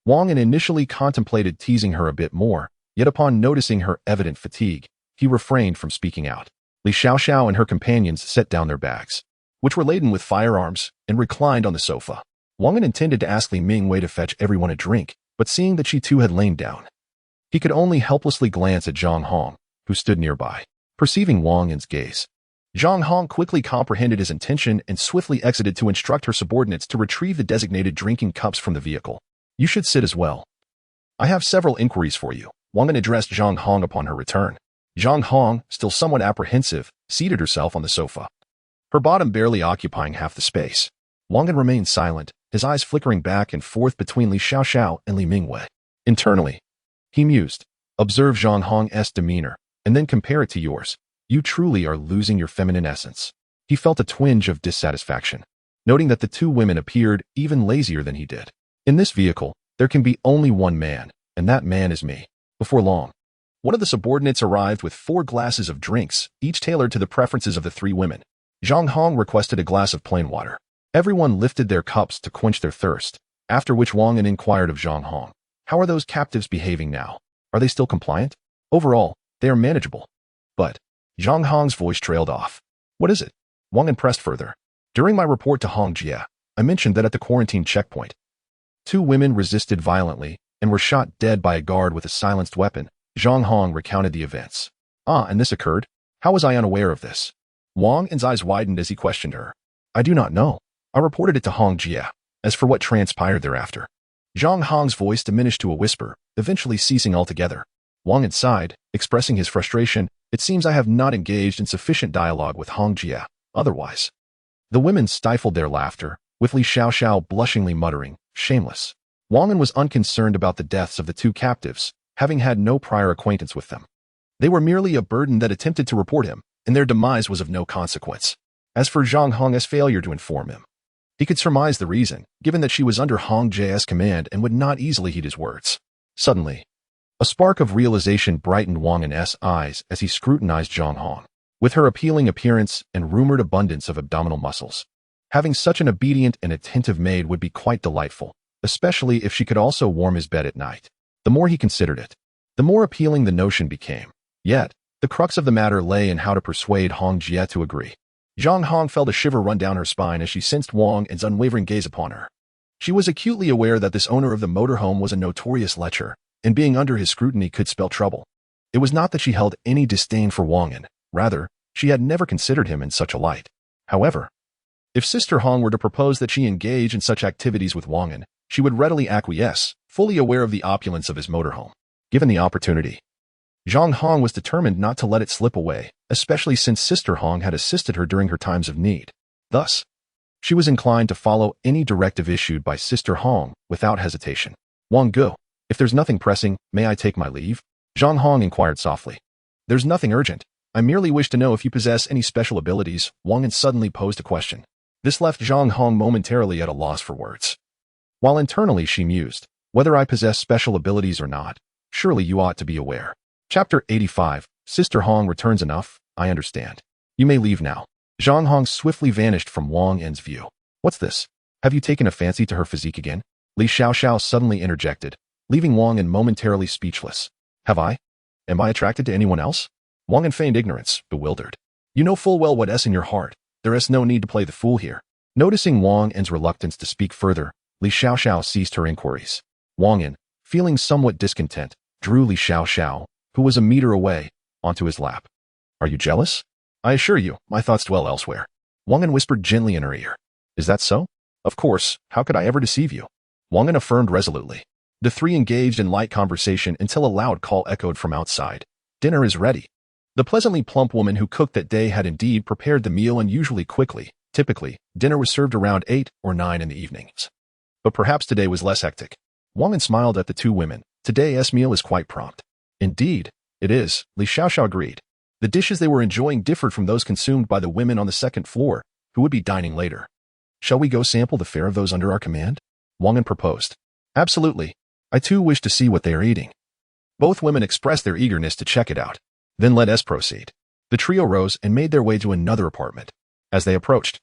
Wang An initially contemplated teasing her a bit more, yet upon noticing her evident fatigue, he refrained from speaking out. Li Xiaoxiao and her companions set down their bags, which were laden with firearms, and reclined on the sofa. Wang An intended to ask Li Mingwei to fetch everyone a drink, but seeing that she too had lain down, he could only helplessly glance at Zhang Hong, who stood nearby. Perceiving Wang An's gaze, Zhang Hong quickly comprehended his intention and swiftly exited to instruct her subordinates to retrieve the designated drinking cups from the vehicle. "You should sit as well. I have several inquiries for you," Wang An addressed Zhang Hong upon her return. Zhang Hong, still somewhat apprehensive, seated herself on the sofa, her bottom barely occupying half the space. Wang An remained silent, his eyes flickering back and forth between Li Xiaoxiao and Li Mingwei. Internally, he mused, "Observe Zhang Hong's demeanor, and then compare it to yours. You truly are losing your feminine essence." He felt a twinge of dissatisfaction, noting that the 2 women appeared even lazier than he did. In this vehicle, there can be only one man, and that man is me. Before long, one of the subordinates arrived with 4 glasses of drinks, each tailored to the preferences of the 3 women. Zhang Hong requested a glass of plain water. Everyone lifted their cups to quench their thirst, after which Wang An inquired of Zhang Hong, "How are those captives behaving now? Are they still compliant?" "Overall, they are manageable." "But," Zhang Hong's voice trailed off. "What is it?" Wang An pressed further. "During my report to Hong Jie, I mentioned that at the quarantine checkpoint, 2 women resisted violently and were shot dead by a guard with a silenced weapon." Zhang Hong recounted the events. "Ah, and this occurred? How was I unaware of this?" Wang An's eyes widened as he questioned her. "I do not know. I reported it to Hong Jie. As for what transpired thereafter..." Zhang Hong's voice diminished to a whisper, eventually ceasing altogether. Wang An sighed, expressing his frustration. "It seems I have not engaged in sufficient dialogue with Hong Jie. Otherwise..." The women stifled their laughter, with Li Xiaoxiao blushingly muttering, "Shameless." Wang An was unconcerned about the deaths of the 2 captives. having had no prior acquaintance with them. They were merely a burden that attempted to report him, and their demise was of no consequence. As for Zhang Hong's failure to inform him, he could surmise the reason, given that she was under Hong Jie's command and would not easily heed his words. Suddenly, a spark of realization brightened Wang An's eyes as he scrutinized Zhang Hong. With her appealing appearance and rumored abundance of abdominal muscles, having such an obedient and attentive maid would be quite delightful, especially if she could also warm his bed at night. The more he considered it, the more appealing the notion became. Yet, the crux of the matter lay in how to persuade Hong Jie to agree. Zhang Hong felt a shiver run down her spine as she sensed Wang An's unwavering gaze upon her. She was acutely aware that this owner of the motorhome was a notorious lecher, and being under his scrutiny could spell trouble. It was not that she held any disdain for Wang An, rather, she had never considered him in such a light. However, if Sister Hong were to propose that she engage in such activities with Wang An, she would readily acquiesce, fully aware of the opulence of his motorhome. Given the opportunity, Zhang Hong was determined not to let it slip away, especially since Sister Hong had assisted her during her times of need. Thus, she was inclined to follow any directive issued by Sister Hong without hesitation. Wang Gu, if there's nothing pressing, may I take my leave? Zhang Hong inquired softly. There's nothing urgent. I merely wish to know if you possess any special abilities. Wang An suddenly posed a question. This left Zhang Hong momentarily at a loss for words. While internally she mused, whether I possess special abilities or not, surely you ought to be aware. Chapter 85, Sister Hong returns. Enough, I understand. You may leave now. Zhang Hong swiftly vanished from Wang An's view. What's this? Have you taken a fancy to her physique again? Li Xiaoxiao suddenly interjected, leaving Wang An momentarily speechless. Have I? Am I attracted to anyone else? Wang An feigned ignorance, bewildered. You know full well what's in your heart. There is no need to play the fool here. Noticing Wang An's reluctance to speak further, Li Xiaoxiao ceased her inquiries. Wang An, feeling somewhat discontent, drew Li Xiaoxiao, who was a meter away, onto his lap. Are you jealous? I assure you, my thoughts dwell elsewhere. Wang An whispered gently in her ear. Is that so? Of course, how could I ever deceive you? Wang An affirmed resolutely. The three engaged in light conversation until a loud call echoed from outside. Dinner is ready. The pleasantly plump woman who cooked that day had indeed prepared the meal unusually quickly. Typically, dinner was served around 8 or 9 in the evenings. But perhaps today was less hectic. Wang An smiled at the two women. Today's meal is quite prompt. Indeed, it is, Li Xiaoxiao agreed. The dishes they were enjoying differed from those consumed by the women on the second floor, who would be dining later. Shall we go sample the fare of those under our command? Wang An proposed. Absolutely. I too wish to see what they are eating. Both women expressed their eagerness to check it out. Then let us proceed. The trio rose and made their way to another apartment. As they approached,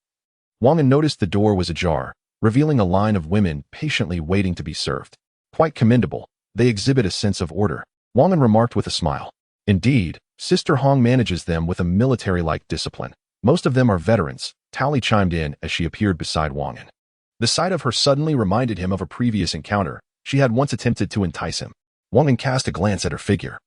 Wang An noticed the door was ajar, revealing a line of women patiently waiting to be served. Quite commendable. They exhibit a sense of order. Wang An remarked with a smile. Indeed, Sister Hong manages them with a military-like discipline. Most of them are veterans, Tao Li chimed in as she appeared beside Wang An. The sight of her suddenly reminded him of a previous encounter. She had once attempted to entice him. Wang An cast a glance at her figure,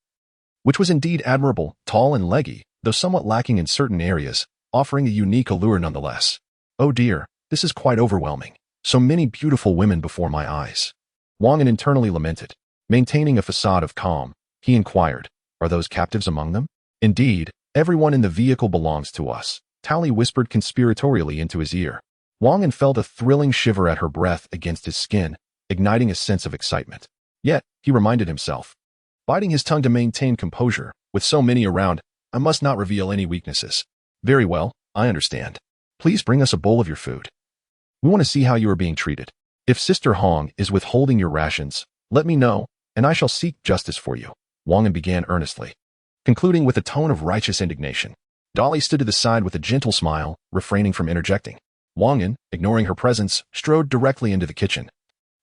which was indeed admirable, tall and leggy, though somewhat lacking in certain areas, offering a unique allure nonetheless. Oh dear, this is quite overwhelming. So many beautiful women before my eyes. Wang An internally lamented. Maintaining a facade of calm, he inquired, are those captives among them? Indeed, everyone in the vehicle belongs to us, Tao Li whispered conspiratorially into his ear. Wang An felt a thrilling shiver at her breath against his skin, igniting a sense of excitement. Yet, he reminded himself, biting his tongue to maintain composure, with so many around, I must not reveal any weaknesses. Very well, I understand. Please bring us a bowl of your food. We want to see how you are being treated. If Sister Hong is withholding your rations, let me know, and I shall seek justice for you. Wang An began earnestly, concluding with a tone of righteous indignation. Dolly stood to the side with a gentle smile, refraining from interjecting. Wang An, ignoring her presence, strode directly into the kitchen,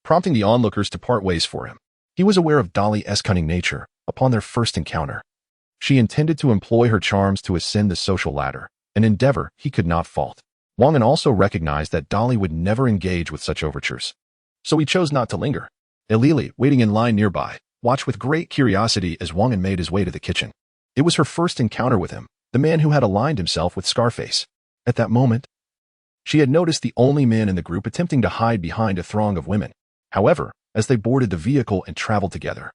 prompting the onlookers to part ways for him. He was aware of Dolly's cunning nature upon their first encounter. She intended to employ her charms to ascend the social ladder, an endeavor he could not fault. Wang An also recognized that Dolly would never engage with such overtures, so he chose not to linger. Elili, waiting in line nearby, watched with great curiosity as Wang An made his way to the kitchen. It was her first encounter with him, the man who had aligned himself with Scarface. At that moment, she had noticed the only man in the group attempting to hide behind a throng of women. However, as they boarded the vehicle and traveled together,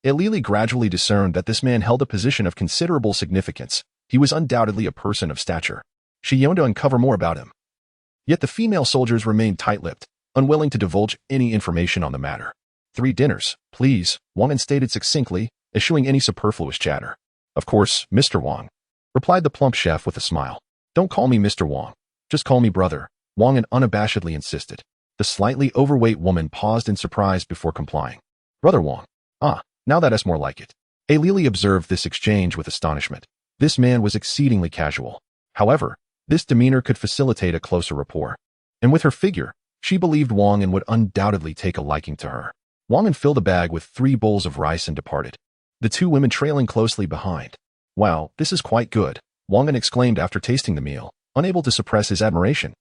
Elili gradually discerned that this man held a position of considerable significance. He was undoubtedly a person of stature. She yearned to uncover more about him. Yet the female soldiers remained tight-lipped, unwilling to divulge any information on the matter. 3 dinners, please, Wang An stated succinctly, eschewing any superfluous chatter. Of course, Mr. Wang, replied the plump chef with a smile. Don't call me Mr. Wang. Just call me brother, Wang An unabashedly insisted. The slightly overweight woman paused in surprise before complying. Brother Wang. Ah, now that's more like it. A Lily observed this exchange with astonishment. This man was exceedingly casual. However, this demeanor could facilitate a closer rapport. And with her figure, she believed Wang An would undoubtedly take a liking to her. Wang An filled a bag with 3 bowls of rice and departed, the 2 women trailing closely behind. Wow, this is quite good, Wang An exclaimed after tasting the meal, unable to suppress his admiration.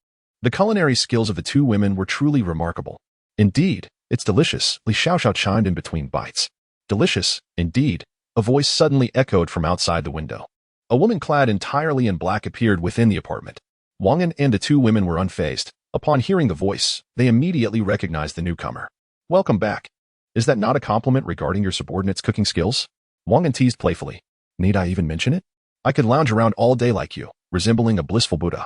The culinary skills of the 2 women were truly remarkable. Indeed, it's delicious, Li Xiaoxiao chimed in between bites. Delicious, indeed, a voice suddenly echoed from outside the window. A woman clad entirely in black appeared within the apartment. Wang An and the 2 women were unfazed. Upon hearing the voice, they immediately recognized the newcomer. Welcome back. Is that not a compliment regarding your subordinate's cooking skills? Wang An teased playfully. Need I even mention it? I could lounge around all day like you, resembling a blissful Buddha.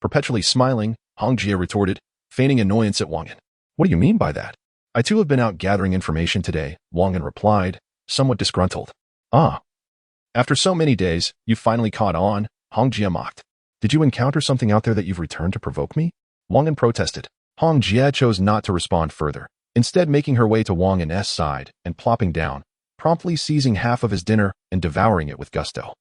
Perpetually smiling, Hong Jie retorted, feigning annoyance at Wang An. What do you mean by that? I too have been out gathering information today, Wang An replied, somewhat disgruntled. Ah. After so many days, you finally caught on, Hong Jie mocked. Did you encounter something out there that you've returned to provoke me? Wang An protested. Hong Jie chose not to respond further, instead making her way to Wang An's side and plopping down, promptly seizing half of his dinner and devouring it with gusto.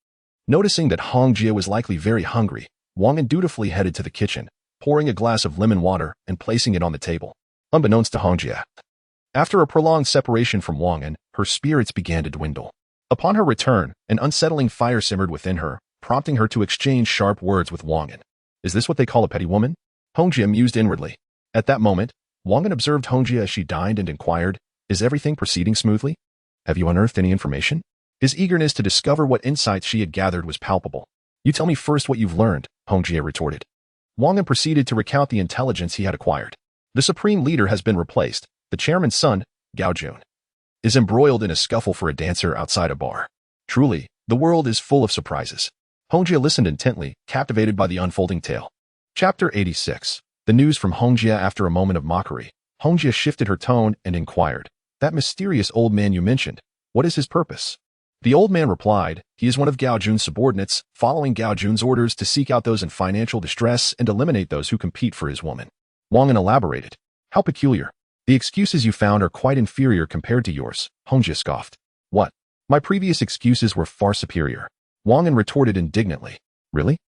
Noticing that Hong Jie was likely very hungry, Wang An dutifully headed to the kitchen, pouring a glass of lemon water and placing it on the table. Unbeknownst to Hong Jie, after a prolonged separation from Wang An, her spirits began to dwindle. Upon her return, an unsettling fire simmered within her, prompting her to exchange sharp words with Wang An. Is this what they call a petty woman? Hong Jie mused inwardly. At that moment, Wang An observed Hong Jie as she dined and inquired, is everything proceeding smoothly? Have you unearthed any information? His eagerness to discover what insights she had gathered was palpable. You tell me first what you've learned, Hong Jie retorted. Wang An proceeded to recount the intelligence he had acquired. The supreme leader has been replaced. The chairman's son, Gao Jun, is embroiled in a scuffle for a dancer outside a bar. Truly, the world is full of surprises. Hong Jie listened intently, captivated by the unfolding tale. Chapter 86. The news from Hong Jie. After a moment of mockery, Hong Jie shifted her tone and inquired, that mysterious old man you mentioned, what is his purpose? The old man replied, he is one of Gao Jun's subordinates, following Gao Jun's orders to seek out those in financial distress and eliminate those who compete for his woman. Wang An elaborated. How peculiar. The excuses you found are quite inferior compared to yours, Hong Jie scoffed. What? My previous excuses were far superior. Wang An retorted indignantly. Really?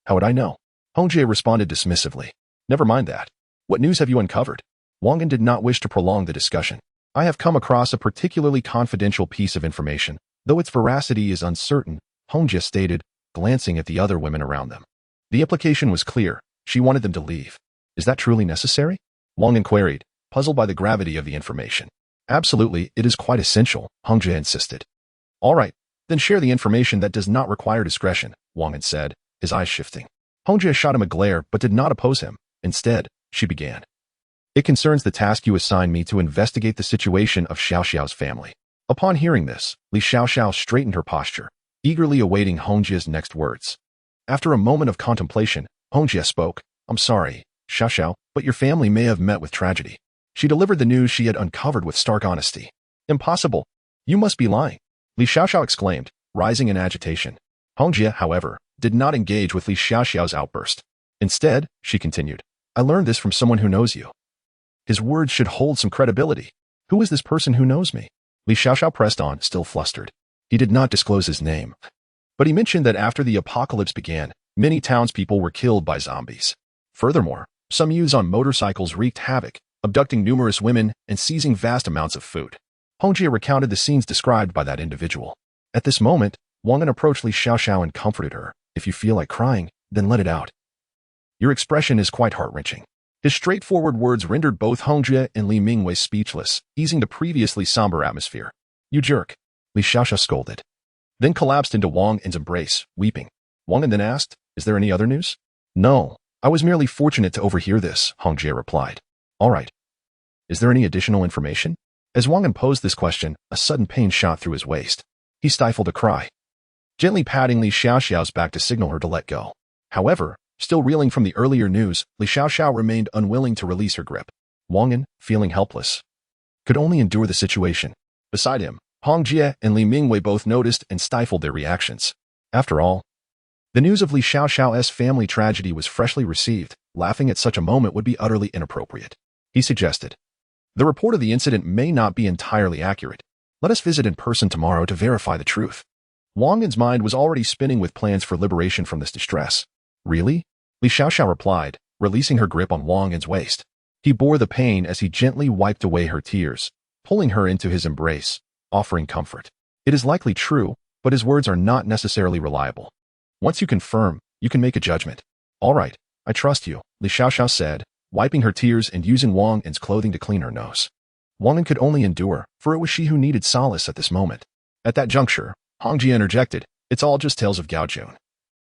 How would I know? Hong Jie responded dismissively. Never mind that. What news have you uncovered? Wang An did not wish to prolong the discussion. I have come across a particularly confidential piece of information, though its veracity is uncertain, Hong Jie stated, glancing at the other women around them. The implication was clear. She wanted them to leave. Is that truly necessary? Wang An queried, puzzled by the gravity of the information. Absolutely, it is quite essential, Hong Jie insisted. All right, then share the information that does not require discretion, Wang An said, his eyes shifting. Hong Jie shot him a glare but did not oppose him. Instead, she began. It concerns the task you assigned me to investigate the situation of Xiao Xiao's family. Upon hearing this, Li Xiaoxiao straightened her posture, eagerly awaiting Hong Jie's next words. After a moment of contemplation, Hong Jie spoke, I'm sorry, Xiao Xiao, but your family may have met with tragedy. She delivered the news she had uncovered with stark honesty. Impossible. You must be lying, Li Xiaoxiao exclaimed, rising in agitation. Hong Jie, however, did not engage with Li Xiaoxiao's outburst. Instead, she continued, I learned this from someone who knows you. His words should hold some credibility. Who is this person who knows me? Li Xiaoxiao pressed on, still flustered. He did not disclose his name, but he mentioned that after the apocalypse began, many townspeople were killed by zombies. Furthermore, some youths on motorcycles wreaked havoc, abducting numerous women and seizing vast amounts of food. Hong Jie recounted the scenes described by that individual. At this moment, Wang An approached Li Xiaoxiao and comforted her. If you feel like crying, then let it out. Your expression is quite heart-wrenching. His straightforward words rendered both Hong Jie and Li Mingwei speechless, easing the previously somber atmosphere. You jerk, Li Xiaoxiao scolded. Then collapsed into Wang An's embrace, weeping. Wang An then asked, is there any other news? No, I was merely fortunate to overhear this, Hong Jie replied. All right. Is there any additional information? As Wang An posed this question, a sudden pain shot through his waist. He stifled a cry, gently patting Li Xiaoxiao's back to signal her to let go. However, still reeling from the earlier news, Li Xiaoxiao remained unwilling to release her grip. Wang An, feeling helpless, could only endure the situation. Beside him, Hong Jie and Li Mingwei both noticed and stifled their reactions. After all, the news of Li Xiaoxiao's family tragedy was freshly received. Laughing at such a moment would be utterly inappropriate. He suggested, "The report of the incident may not be entirely accurate. Let us visit in person tomorrow to verify the truth." Wang An's mind was already spinning with plans for liberation from this distress. "Really?" Li Xiaoxiao replied, releasing her grip on Wang An's waist. He bore the pain as he gently wiped away her tears, pulling her into his embrace, offering comfort. It is likely true, but his words are not necessarily reliable. Once you confirm, you can make a judgment. All right, I trust you, Li Xiaoxiao said, wiping her tears and using Wang An's clothing to clean her nose. Wang An could only endure, for it was she who needed solace at this moment. At that juncture, Hong Jie interjected, "It's all just tales of Gao Jun,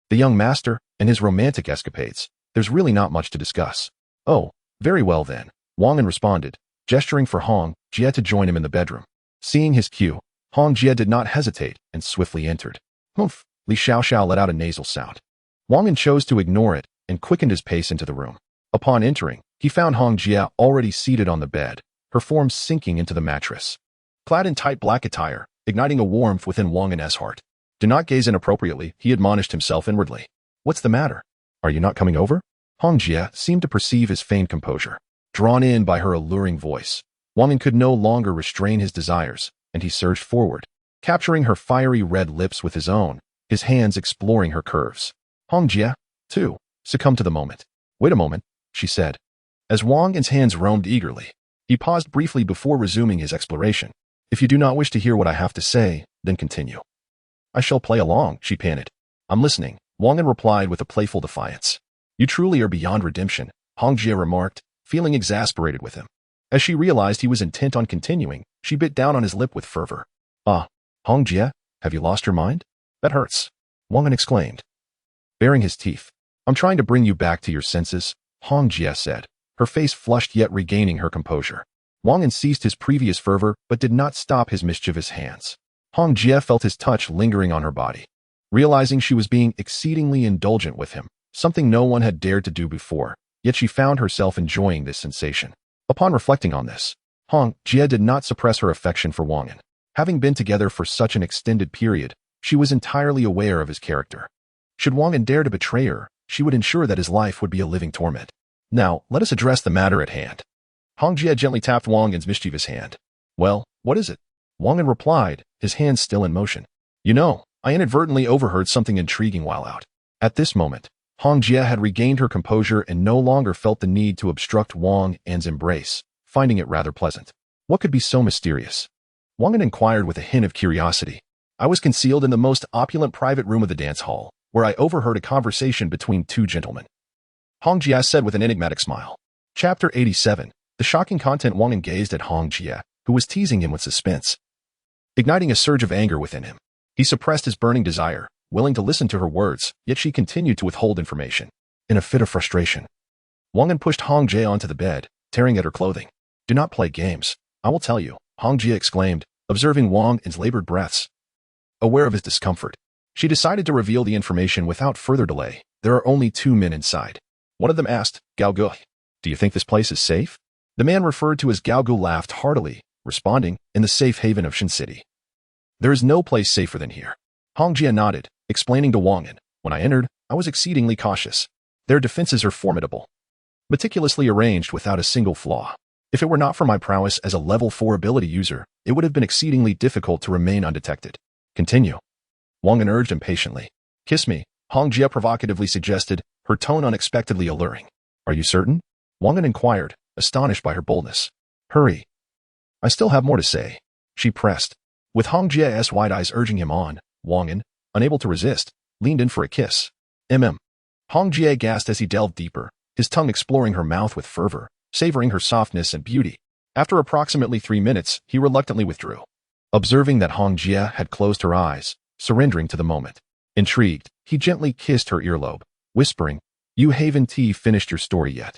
the young master, and his romantic escapades. There's really not much to discuss." "Oh, very well then," Wang An responded, gesturing for Hong Jie to join him in the bedroom. Seeing his cue, Hong Jie did not hesitate and swiftly entered. "Humph," Li Xiaoxiao let out a nasal sound. Wang An chose to ignore it and quickened his pace into the room. Upon entering, he found Hong Jie already seated on the bed, her form sinking into the mattress. Clad in tight black attire, igniting a warmth within Wang An's heart. "Do not gaze inappropriately," he admonished himself inwardly. "What's the matter? Are you not coming over?" Hong Jie seemed to perceive his feigned composure. Drawn in by her alluring voice, Wang An could no longer restrain his desires, and he surged forward, capturing her fiery red lips with his own, his hands exploring her curves. Hong Jie, too, succumbed to the moment. "Wait a moment," she said. As Wang An's hands roamed eagerly, he paused briefly before resuming his exploration. "If you do not wish to hear what I have to say, then continue." "I shall play along," she panted. "I'm listening," Wang An replied with a playful defiance. "You truly are beyond redemption," Hong Jie remarked, feeling exasperated with him. As she realized he was intent on continuing, she bit down on his lip with fervor. "Ah, Hong Jie, have you lost your mind? That hurts," Wang An exclaimed, baring his teeth. "I'm trying to bring you back to your senses," Hong Jie said, her face flushed yet regaining her composure. Wang An ceased his previous fervor but did not stop his mischievous hands. Hong Jie felt his touch lingering on her body. Realizing she was being exceedingly indulgent with him, something no one had dared to do before, yet she found herself enjoying this sensation. Upon reflecting on this, Hong Jie did not suppress her affection for Wang An. Having been together for such an extended period, she was entirely aware of his character. Should Wang An dare to betray her, she would ensure that his life would be a living torment. "Now, let us address the matter at hand." Hong Jie gently tapped Wang An's mischievous hand. "Well, what is it?" Wang An replied, his hands still in motion. "You know, I inadvertently overheard something intriguing while out." At this moment, Hong Jie had regained her composure and no longer felt the need to obstruct Wang An's embrace, finding it rather pleasant. What could be so mysterious? Wang An inquired with a hint of curiosity. "I was concealed in the most opulent private room of the dance hall, where I overheard a conversation between two gentlemen," Hong Jie said with an enigmatic smile. Chapter 87. The shocking content. Wang An gazed at Hong Jie, who was teasing him with suspense, igniting a surge of anger within him. He suppressed his burning desire, willing to listen to her words, yet she continued to withhold information. In a fit of frustration, Wang An pushed Hong Jie onto the bed, tearing at her clothing. "Do not play games. I will tell you," Hong Jie exclaimed, observing Wang An's labored breaths. Aware of his discomfort, she decided to reveal the information without further delay. "There are only 2 men inside." One of them asked, "Gao Gu, do you think this place is safe?" The man referred to as Gao Gu laughed heartily, responding, "In the safe haven of Shin City. There is no place safer than here." Hong Jie nodded, explaining to Wang An, "When I entered, I was exceedingly cautious. Their defenses are formidable, meticulously arranged without a single flaw. If it were not for my prowess as a level 4 ability user, it would have been exceedingly difficult to remain undetected." "Continue," Wang An urged impatiently. "Kiss me," Hong Jie provocatively suggested, her tone unexpectedly alluring. "Are you certain?" Wang An inquired, astonished by her boldness. "Hurry. I still have more to say," she pressed. With Hong Jie's wide eyes urging him on, Wang An, unable to resist, leaned in for a kiss. Hong Jie gasped as he delved deeper, his tongue exploring her mouth with fervor, savoring her softness and beauty. After approximately 3 minutes, he reluctantly withdrew. Observing that Hong Jie had closed her eyes, surrendering to the moment. Intrigued, he gently kissed her earlobe, whispering, "You haven't finished your story yet."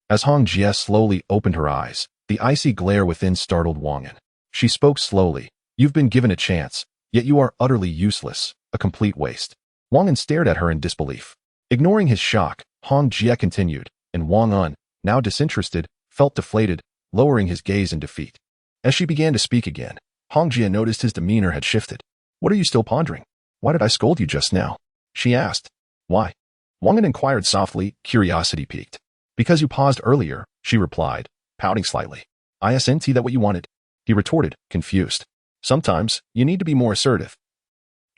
As Hong Jie slowly opened her eyes, the icy glare within startled Wang An. She spoke slowly. "You've been given a chance, yet you are utterly useless, a complete waste." Wang An stared at her in disbelief. Ignoring his shock, Hong Jie continued, and Wang An, now disinterested, felt deflated, lowering his gaze in defeat. As she began to speak again, Hong Jie noticed his demeanor had shifted. "What are you still pondering? Why did I scold you just now?" she asked. "Why?" Wang An inquired softly, curiosity piqued. "Because you paused earlier," she replied, pouting slightly. "Isn't that what you wanted?" he retorted, confused. "Sometimes, you need to be more assertive,"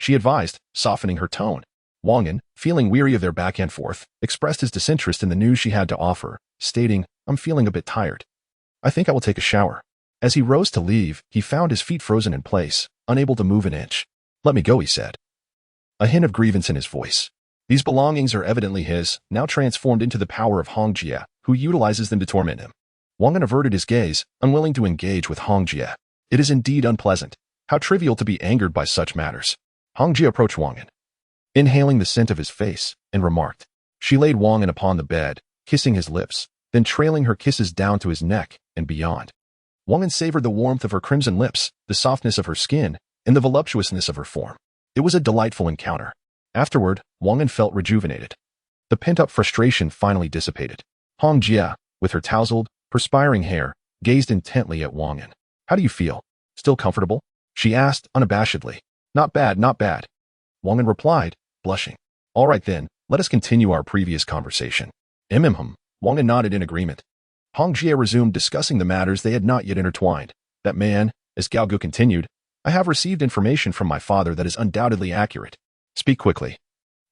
she advised, softening her tone. Wang An, feeling weary of their back and forth, expressed his disinterest in the news she had to offer, stating, "I'm feeling a bit tired. I think I will take a shower." As he rose to leave, he found his feet frozen in place, unable to move an inch. "Let me go," he said, a hint of grievance in his voice. These belongings are evidently his, now transformed into the power of Hong Jie, who utilizes them to torment him. Wang An averted his gaze, unwilling to engage with Hong Jie. It is indeed unpleasant. How trivial to be angered by such matters. Hong Jie approached Wang An, inhaling the scent of his face, and remarked. She laid Wang An upon the bed, kissing his lips, then trailing her kisses down to his neck and beyond. Wang An savored the warmth of her crimson lips, the softness of her skin, and the voluptuousness of her form. It was a delightful encounter. Afterward, Wang An felt rejuvenated. The pent-up frustration finally dissipated. Hong Jie, with her tousled, perspiring hair, gazed intently at Wang An. "How do you feel? Still comfortable?" she asked unabashedly. "Not bad, not bad," Wang An replied, blushing. "All right then, let us continue our previous conversation." Wang An nodded in agreement. Hong Jie resumed discussing the matters they had not yet intertwined. "That man," as Gao Gu continued, "I have received information from my father that is undoubtedly accurate." "Speak quickly.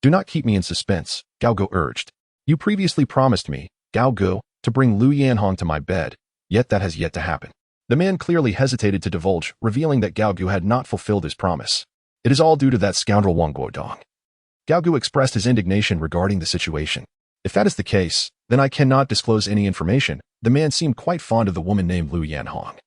Do not keep me in suspense," Gao Gu urged. "You previously promised me, Gao Gu, to bring Lu Yanhong to my bed, yet that has yet to happen." The man clearly hesitated to divulge, revealing that Gao Gu had not fulfilled his promise. "It is all due to that scoundrel Wang Guodong." Gao Gu expressed his indignation regarding the situation. "If that is the case, then I cannot disclose any information." The man seemed quite fond of the woman named Lu Yanhong.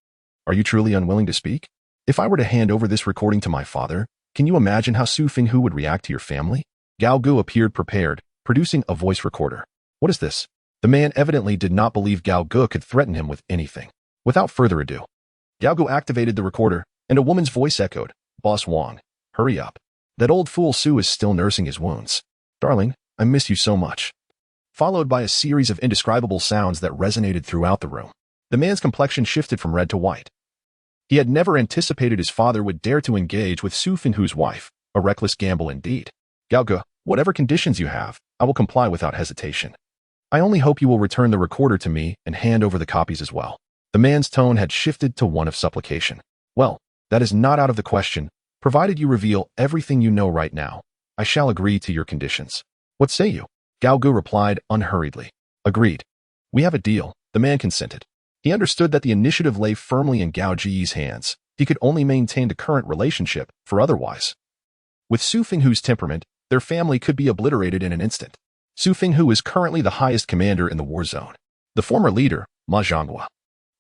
"Are you truly unwilling to speak? If I were to hand over this recording to my father, can you imagine how Su Fenghu would react to your family?" Gao Gu appeared prepared, producing a voice recorder. "What is this?" The man evidently did not believe Gao Gu could threaten him with anything. Without further ado, Gao Gu activated the recorder, and a woman's voice echoed, "Boss Wang, hurry up. That old fool Su is still nursing his wounds. Darling, I miss you so much." Followed by a series of indescribable sounds that resonated throughout the room. The man's complexion shifted from red to white. He had never anticipated his father would dare to engage with Su Fenghu's wife, a reckless gamble indeed. "Gao Gu, whatever conditions you have, I will comply without hesitation. I only hope you will return the recorder to me and hand over the copies as well." The man's tone had shifted to one of supplication. "Well, that is not out of the question. Provided you reveal everything you know right now, I shall agree to your conditions. What say you?" Gao Gu replied unhurriedly. "Agreed. We have a deal." The man consented. He understood that the initiative lay firmly in Gao Ji's hands. He could only maintain the current relationship, for otherwise. With Su Fenghu's temperament, their family could be obliterated in an instant. Su Fenghu is currently the highest commander in the war zone. The former leader, Ma Zhanghua,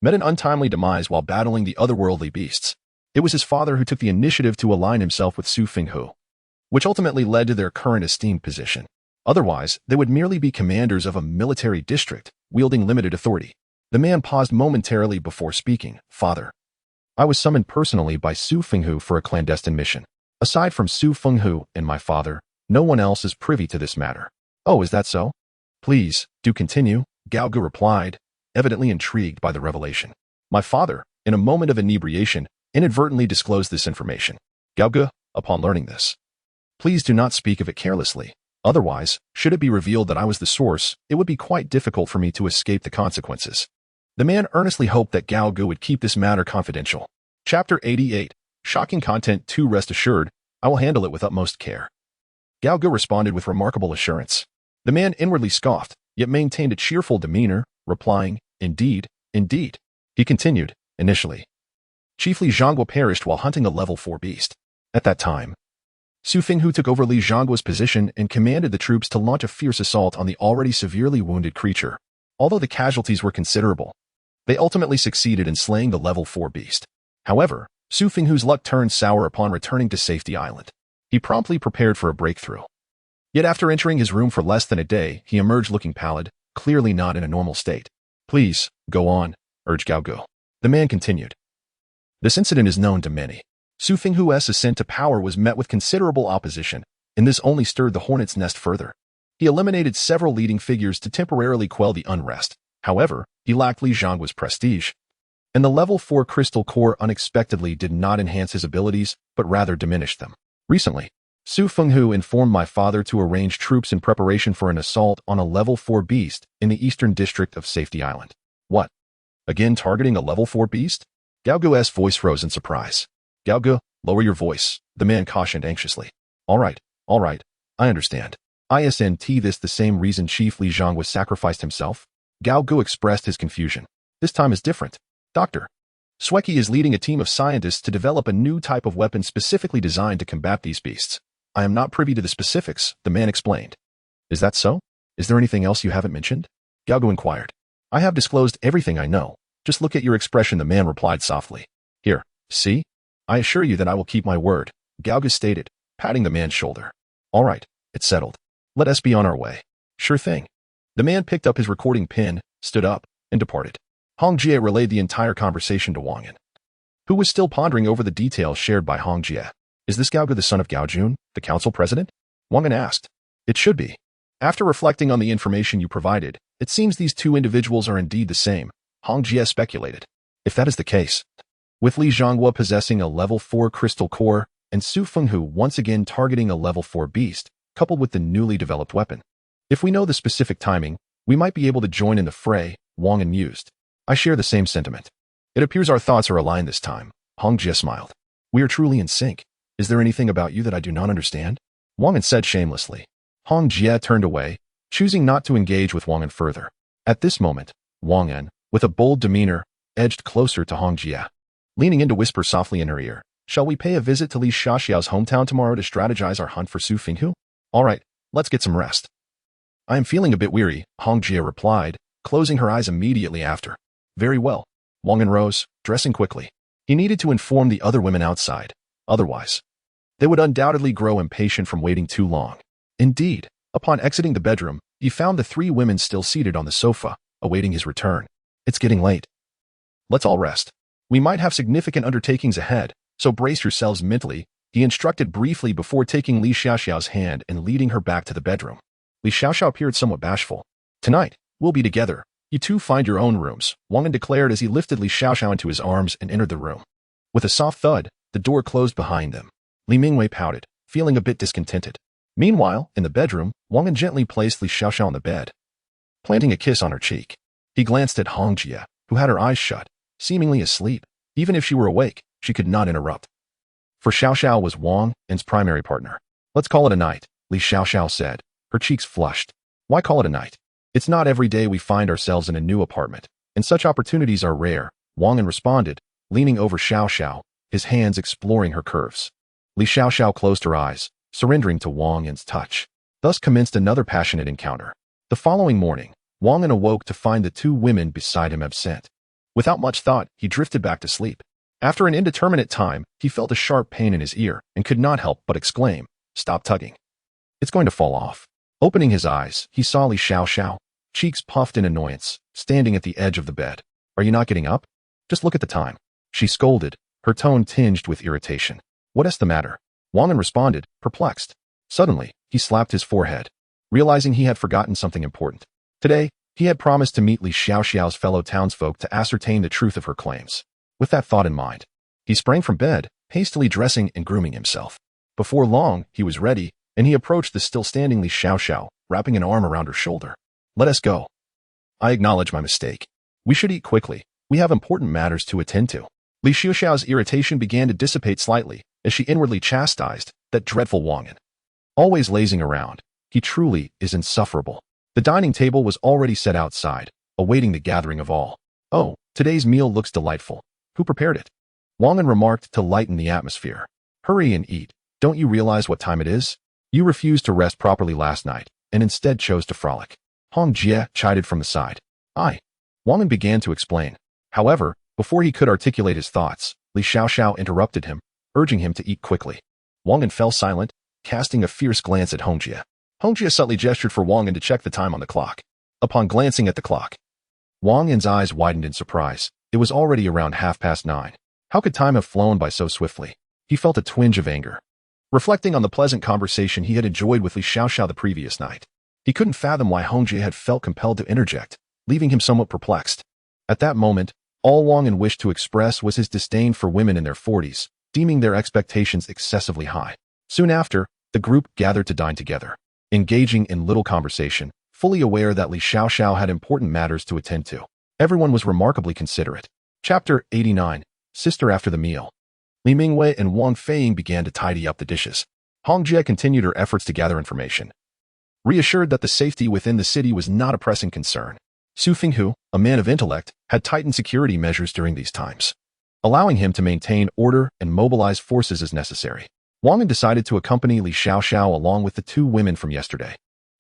met an untimely demise while battling the otherworldly beasts. It was his father who took the initiative to align himself with Su Fenghu, which ultimately led to their current esteemed position. Otherwise, they would merely be commanders of a military district, wielding limited authority. The man paused momentarily before speaking. "Father, I was summoned personally by Su Fenghu for a clandestine mission. Aside from Su Fenghu and my father, no one else is privy to this matter." "Oh, is that so? Please, do continue," Gao Gu replied, evidently intrigued by the revelation. "My father, in a moment of inebriation, inadvertently disclosed this information. Gao Gu, upon learning this, please do not speak of it carelessly. Otherwise, should it be revealed that I was the source, it would be quite difficult for me to escape the consequences." The man earnestly hoped that Gao Gu would keep this matter confidential. Chapter 88. Shocking content 2. Rest assured, I will handle it with utmost care. Gao Gu responded with remarkable assurance. The man inwardly scoffed, yet maintained a cheerful demeanor, replying, "Indeed, indeed." He continued, "Initially, chiefly Zhanghua perished while hunting a level 4 beast. At that time, Su Fenghu took over Li Zhanggua's position and commanded the troops to launch a fierce assault on the already severely wounded creature. Although the casualties were considerable, they ultimately succeeded in slaying the level 4 beast. However, Su Fenghu's luck turned sour upon returning to Safety Island. He promptly prepared for a breakthrough. Yet after entering his room for less than a day, he emerged looking pallid, clearly not in a normal state. "Please, go on," urged Gao Gu. The man continued. "This incident is known to many. Su Fenghu's ascent to power was met with considerable opposition, and this only stirred the hornet's nest further. He eliminated several leading figures to temporarily quell the unrest. However, he lacked Li Zhanggua's prestige, and the level 4 crystal core unexpectedly did not enhance his abilities, but rather diminished them. Recently, Su Fenghu informed my father to arrange troops in preparation for an assault on a level 4 beast in the eastern district of Safety Island. What? Again targeting a level 4 beast? Gao Gu's voice rose in surprise. Gao Gu, lower your voice, the man cautioned anxiously. All right, I understand. Isn't this the same reason Chief Li Zhang was sacrificed himself? Gao Gu expressed his confusion. This time is different. Doctor. Sweki is leading a team of scientists to develop a new type of weapon specifically designed to combat these beasts. I am not privy to the specifics, the man explained. Is that so? Is there anything else you haven't mentioned? Gao Gu inquired. I have disclosed everything I know. Just look at your expression, the man replied softly. Here, see? I assure you that I will keep my word, Gao Gu stated, patting the man's shoulder. All right, it's settled. Let us be on our way. Sure thing. The man picked up his recording pin, stood up, and departed. Hong Jie relayed the entire conversation to Wang An, who was still pondering over the details shared by Hong Jie. Is this Gao Gu the son of Gao Jun, the council president? Wang An asked. It should be. After reflecting on the information you provided, it seems these two individuals are indeed the same, Hong Jie speculated. If that is the case, with Li Zhonghua possessing a level 4 crystal core and Su Fenghu once again targeting a level 4 beast, coupled with the newly developed weapon. If we know the specific timing, we might be able to join in the fray, Wang An mused. I share the same sentiment. It appears our thoughts are aligned this time, Hong Jie smiled. We are truly in sync. Is there anything about you that I do not understand? Wang An said shamelessly. Hong Jie turned away, choosing not to engage with Wang An further. At this moment, Wang An, with a bold demeanor, edged closer to Hong Jie, leaning in to whisper softly in her ear. Shall we pay a visit to Li Xiaoxiao's hometown tomorrow to strategize our hunt for Su Fenghu? All right, let's get some rest. I am feeling a bit weary, Hong Jie replied, closing her eyes immediately after. Very well. Wang An rose, dressing quickly. He needed to inform the other women outside. Otherwise, they would undoubtedly grow impatient from waiting too long. Indeed, upon exiting the bedroom, he found the three women still seated on the sofa, awaiting his return. It's getting late. Let's all rest. We might have significant undertakings ahead, so brace yourselves mentally, he instructed briefly before taking Li Xiaoxiao's hand and leading her back to the bedroom. Li Xiaoxiao appeared somewhat bashful. Tonight, we'll be together. You two find your own rooms, Wang An declared as he lifted Li Xiaoxiao into his arms and entered the room. With a soft thud, the door closed behind them. Li Mingwei pouted, feeling a bit discontented. Meanwhile, in the bedroom, Wang An gently placed Li Xiaoxiao on the bed, planting a kiss on her cheek. He glanced at Hong Jie, who had her eyes shut, seemingly asleep. Even if she were awake, she could not interrupt. For Xiaoxiao was Wang An's primary partner. Let's call it a night, Li Xiaoxiao said, her cheeks flushed. Why call it a night? It's not every day we find ourselves in a new apartment, and such opportunities are rare, Wang An responded, leaning over Xiaoxiao, his hands exploring her curves. Li Xiaoxiao closed her eyes, surrendering to Wang An's touch. Thus commenced another passionate encounter. The following morning, Wang An awoke to find the two women beside him absent. Without much thought, he drifted back to sleep. After an indeterminate time, he felt a sharp pain in his ear and could not help but exclaim, "Stop tugging. It's going to fall off." Opening his eyes, he saw Li Xiaoxiao, cheeks puffed in annoyance, standing at the edge of the bed. Are you not getting up? Just look at the time. She scolded, her tone tinged with irritation. What is the matter? Wang An responded, perplexed. Suddenly, he slapped his forehead, realizing he had forgotten something important. Today, he had promised to meet Li Xiaoxiao's fellow townsfolk to ascertain the truth of her claims. With that thought in mind, he sprang from bed, hastily dressing and grooming himself. Before long, he was ready, and he approached the still-standing Li Xiaoxiao, wrapping an arm around her shoulder. Let us go. I acknowledge my mistake. We should eat quickly. We have important matters to attend to. Li Xiaoxiao's irritation began to dissipate slightly as she inwardly chastised that dreadful Wang An. Always lazing around. He truly is insufferable. The dining table was already set outside, awaiting the gathering of all. Oh, today's meal looks delightful. Who prepared it? Wang An remarked to lighten the atmosphere. Hurry and eat. Don't you realize what time it is? You refused to rest properly last night, and instead chose to frolic. Hong Jie chided from the side. Wang An began to explain. However, before he could articulate his thoughts, Li Xiaoxiao interrupted him, urging him to eat quickly. Wang An fell silent, casting a fierce glance at Hong Jie. Hong Jie subtly gestured for Wang An to check the time on the clock. Upon glancing at the clock, Wang An's eyes widened in surprise. It was already around 9:30. How could time have flown by so swiftly? He felt a twinge of anger. Reflecting on the pleasant conversation he had enjoyed with Li Xiaoxiao the previous night, he couldn't fathom why Hong Jie had felt compelled to interject, leaving him somewhat perplexed. At that moment, All Wang An wished to express was his disdain for women in their 40s, deeming their expectations excessively high. Soon after, the group gathered to dine together, engaging in little conversation, fully aware that Li Xiaoxiao had important matters to attend to. Everyone was remarkably considerate. Chapter 89. Sister After the Meal. Li Mingwei and Wang Feiying began to tidy up the dishes. Hong Jie continued her efforts to gather information, reassured that the safety within the city was not a pressing concern. Su Finghu, a man of intellect, had tightened security measures during these times, allowing him to maintain order and mobilize forces as necessary. Wang An decided to accompany Li Xiaoxiao along with the two women from yesterday,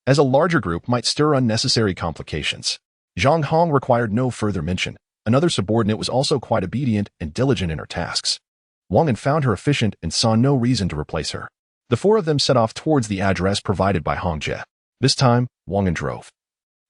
as a larger group might stir unnecessary complications. Zhang Hong required no further mention. Another subordinate was also quite obedient and diligent in her tasks. Wang An found her efficient and saw no reason to replace her. The four of them set off towards the address provided by Hong Jie. This time, Wang An drove,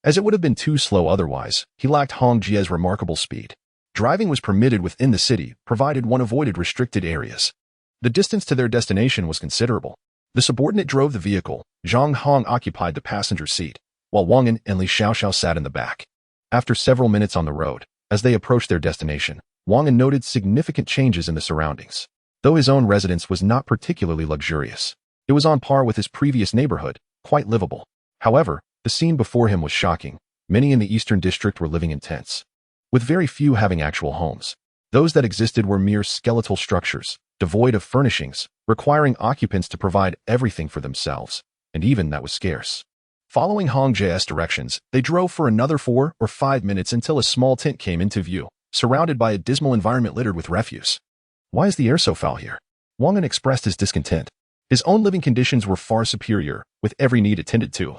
as it would have been too slow otherwise. He lacked Hong Jie's remarkable speed. Driving was permitted within the city, provided one avoided restricted areas. The distance to their destination was considerable. The subordinate drove the vehicle. Zhang Hong occupied the passenger seat, while Wang An and Li Xiaoxiao sat in the back. After several minutes on the road, as they approached their destination, Wang An noted significant changes in the surroundings. Though his own residence was not particularly luxurious, it was on par with his previous neighborhood, quite livable. However, the scene before him was shocking. Many in the eastern district were living in tents, with very few having actual homes. Those that existed were mere skeletal structures, devoid of furnishings, requiring occupants to provide everything for themselves, and even that was scarce. Following Hong Jie's directions, they drove for another 4 or 5 minutes until a small tent came into view, surrounded by a dismal environment littered with refuse. Why is the air so foul here? Wang An expressed his discontent. His own living conditions were far superior, with every need attended to,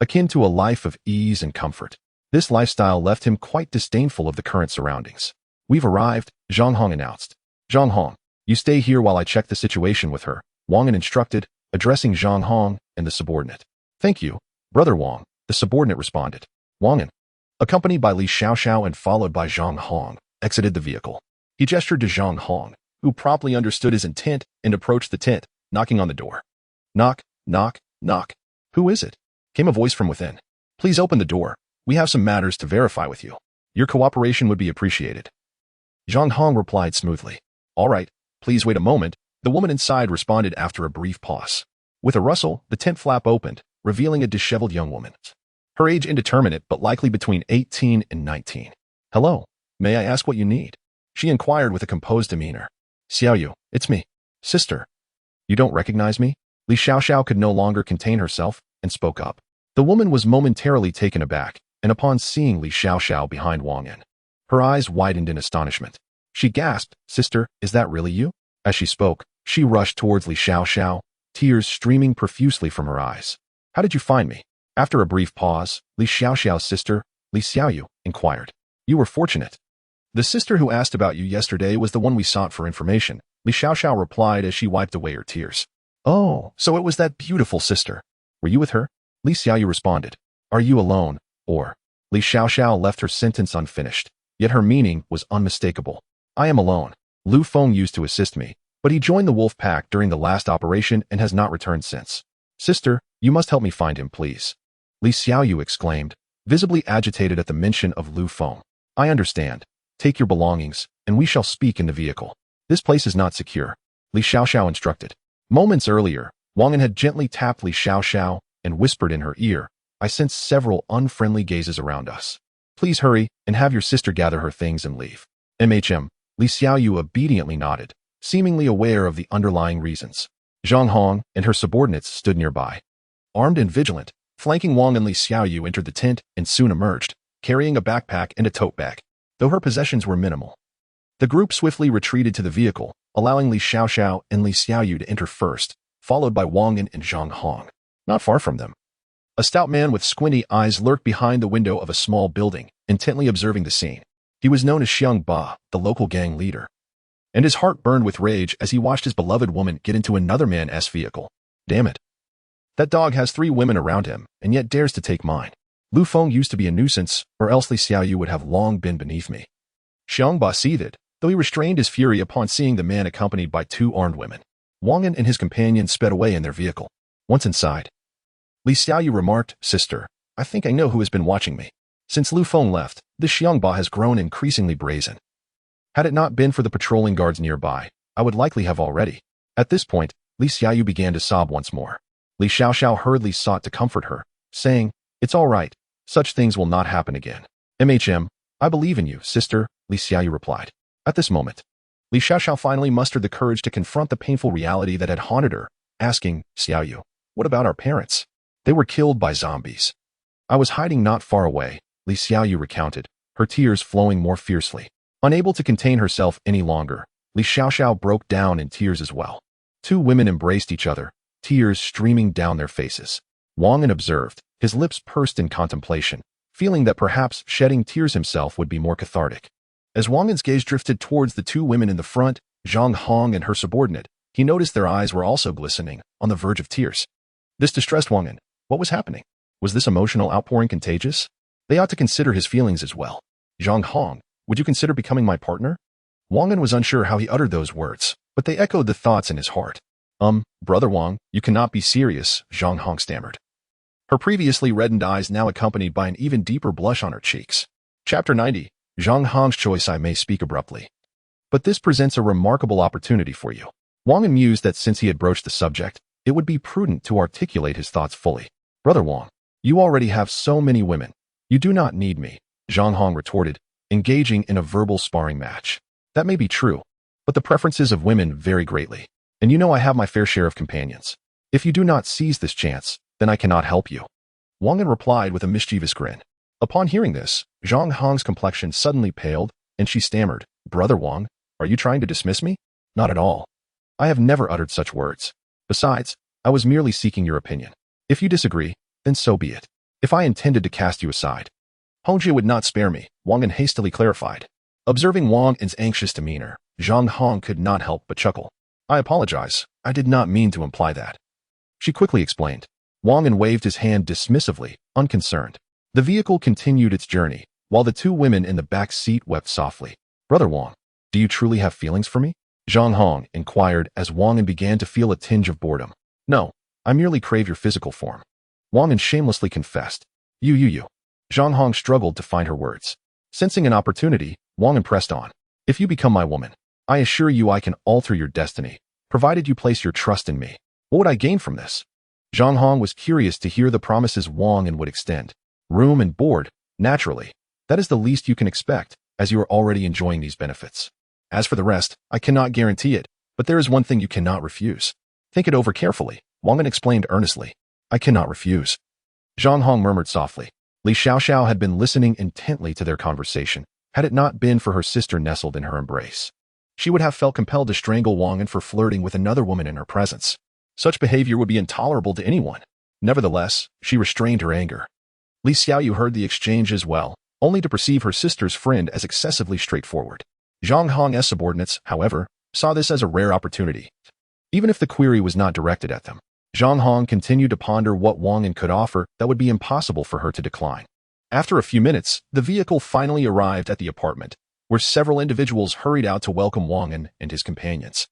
akin to a life of ease and comfort. This lifestyle left him quite disdainful of the current surroundings. We've arrived, Zhang Hong announced. Zhang Hong, you stay here while I check the situation with her, Wang An instructed, addressing Zhang Hong and the subordinate. Thank you, Brother Wang, the subordinate responded. Wang An, accompanied by Li Xiaoxiao and followed by Zhang Hong, exited the vehicle. He gestured to Zhang Hong, who promptly understood his intent and approached the tent, knocking on the door. Knock, knock, knock. Who is it? Came a voice from within. Please open the door. We have some matters to verify with you. Your cooperation would be appreciated. Zhang Hong replied smoothly. All right, please wait a moment, the woman inside responded after a brief pause. With a rustle, the tent flap opened, revealing a disheveled young woman. Her age indeterminate but likely between 18 and 19. Hello, may I ask what you need? She inquired with a composed demeanor. Xiaoyu, it's me. Sister. You don't recognize me? Li Xiaoxiao could no longer contain herself and spoke up. The woman was momentarily taken aback, and upon seeing Li Xiaoxiao behind Wang An, her eyes widened in astonishment. She gasped, Sister, is that really you? As she spoke, she rushed towards Li Xiaoxiao, tears streaming profusely from her eyes. How did you find me? After a brief pause, Li Xiaoxiao's sister, Li Xiaoyu, inquired. You were fortunate. The sister who asked about you yesterday was the one we sought for information, Li Xiaoxiao replied as she wiped away her tears. Oh, so it was that beautiful sister. Were you with her? Li Xiaoyu responded. Are you alone, or? Li Xiaoxiao left her sentence unfinished, yet her meaning was unmistakable. I am alone. Lu Feng used to assist me, but he joined the wolf pack during the last operation and has not returned since. Sister, you must help me find him, please. Li Xiaoyu exclaimed, visibly agitated at the mention of Lu Feng. I understand. Take your belongings, and we shall speak in the vehicle. This place is not secure, Li Xiaoxiao instructed. Moments earlier, Wang An had gently tapped Li Xiaoxiao and whispered in her ear, I sense several unfriendly gazes around us. Please hurry and have your sister gather her things and leave. Li Xiaoyu obediently nodded, seemingly aware of the underlying reasons. Zhang Hong and her subordinates stood nearby. Armed and vigilant, flanking Wang and Li Xiaoyu entered the tent and soon emerged, carrying a backpack and a tote bag. Though her possessions were minimal, the group swiftly retreated to the vehicle, allowing Li Xiaoxiao and Li Xiaoyu to enter first, followed by Wang An and Zhang Hong. Not far from them, a stout man with squinty eyes lurked behind the window of a small building, intently observing the scene. He was known as Xiang Ba, the local gang leader, and his heart burned with rage as he watched his beloved woman get into another man's vehicle. Damn it. That dog has 3 women around him, and yet dares to take mine. Lu Feng used to be a nuisance, or else Li Xiaoyu would have long been beneath me. Xiang Ba seethed, though he restrained his fury upon seeing the man accompanied by 2 armed women. Wang An and his companion sped away in their vehicle. Once inside, Li Xiaoyu remarked, Sister, I think I know who has been watching me. Since Lu Feng left, this Xiang Ba has grown increasingly brazen. Had it not been for the patrolling guards nearby, I would likely have already. At this point, Li Xiaoyu began to sob once more. Li Xiaoxiao hurriedly sought to comfort her, saying, "It's all right. Such things will not happen again." I believe in you, sister," Li Xiaoyu replied. At this moment, Li Xiaoxiao finally mustered the courage to confront the painful reality that had haunted her, asking, "Xiaoyu, what about our parents? They were killed by zombies." "I was hiding not far away," Li Xiaoyu recounted, her tears flowing more fiercely. Unable to contain herself any longer, Li Xiaoxiao broke down in tears as well. Two women embraced each other, tears streaming down their faces. Wang An observed, his lips pursed in contemplation, feeling that perhaps shedding tears himself would be more cathartic. As Wang An's gaze drifted towards the two women in the front, Zhang Hong and her subordinate, he noticed their eyes were also glistening, on the verge of tears. This distressed Wang An. What was happening? Was this emotional outpouring contagious? They ought to consider his feelings as well. "Zhang Hong, would you consider becoming my partner?" Wang An was unsure how he uttered those words, but they echoed the thoughts in his heart. Brother Wang, you cannot be serious," Zhang Hong stammered. Her previously reddened eyes now accompanied by an even deeper blush on her cheeks. Chapter 90. Zhang Hong's choice. I may speak abruptly, but this presents a remarkable opportunity for you. Wang An mused that since he had broached the subject, it would be prudent to articulate his thoughts fully. "Brother Wang, you already have so many women. You do not need me," Zhang Hong retorted, engaging in a verbal sparring match. "That may be true, but the preferences of women vary greatly, and you know I have my fair share of companions. If you do not seize this chance, then I cannot help you." Wang An replied with a mischievous grin. Upon hearing this, Zhang Hong's complexion suddenly paled, and she stammered, "Brother Wang, are you trying to dismiss me?" "Not at all. I have never uttered such words. Besides, I was merely seeking your opinion. If you disagree, then so be it. If I intended to cast you aside, Hongjie would not spare me," Wang An hastily clarified. Observing Wang An's anxious demeanor, Zhang Hong could not help but chuckle. "I apologize. I did not mean to imply that," she quickly explained. Wang An waved his hand dismissively, unconcerned. The vehicle continued its journey, while the two women in the back seat wept softly. "Brother Wang, do you truly have feelings for me?" Zhang Hong inquired as Wang An began to feel a tinge of boredom. "No, I merely crave your physical form," Wang An shamelessly confessed. You. Zhang Hong struggled to find her words. Sensing an opportunity, Wang An pressed on. "If you become my woman, I assure you I can alter your destiny, provided you place your trust in me. What would I gain from this?" Zhang Hong was curious to hear the promises Wang An would extend. "Room and board, naturally. That is the least you can expect, as you are already enjoying these benefits. As for the rest, I cannot guarantee it, but there is one thing you cannot refuse." "Think it over carefully," Wang An explained earnestly. "I cannot refuse," Zhang Hong murmured softly. Li Xiaoxiao had been listening intently to their conversation, had it not been for her sister nestled in her embrace. She would have felt compelled to strangle Wang An for flirting with another woman in her presence. Such behavior would be intolerable to anyone. Nevertheless, she restrained her anger. Li Xiaoyu heard the exchange as well, only to perceive her sister's friend as excessively straightforward. Zhang Hong's subordinates, however, saw this as a rare opportunity. Even if the query was not directed at them, Zhang Hong continued to ponder what Wang An could offer that would be impossible for her to decline. After a few minutes, the vehicle finally arrived at the apartment, where several individuals hurried out to welcome Wang An and his companions.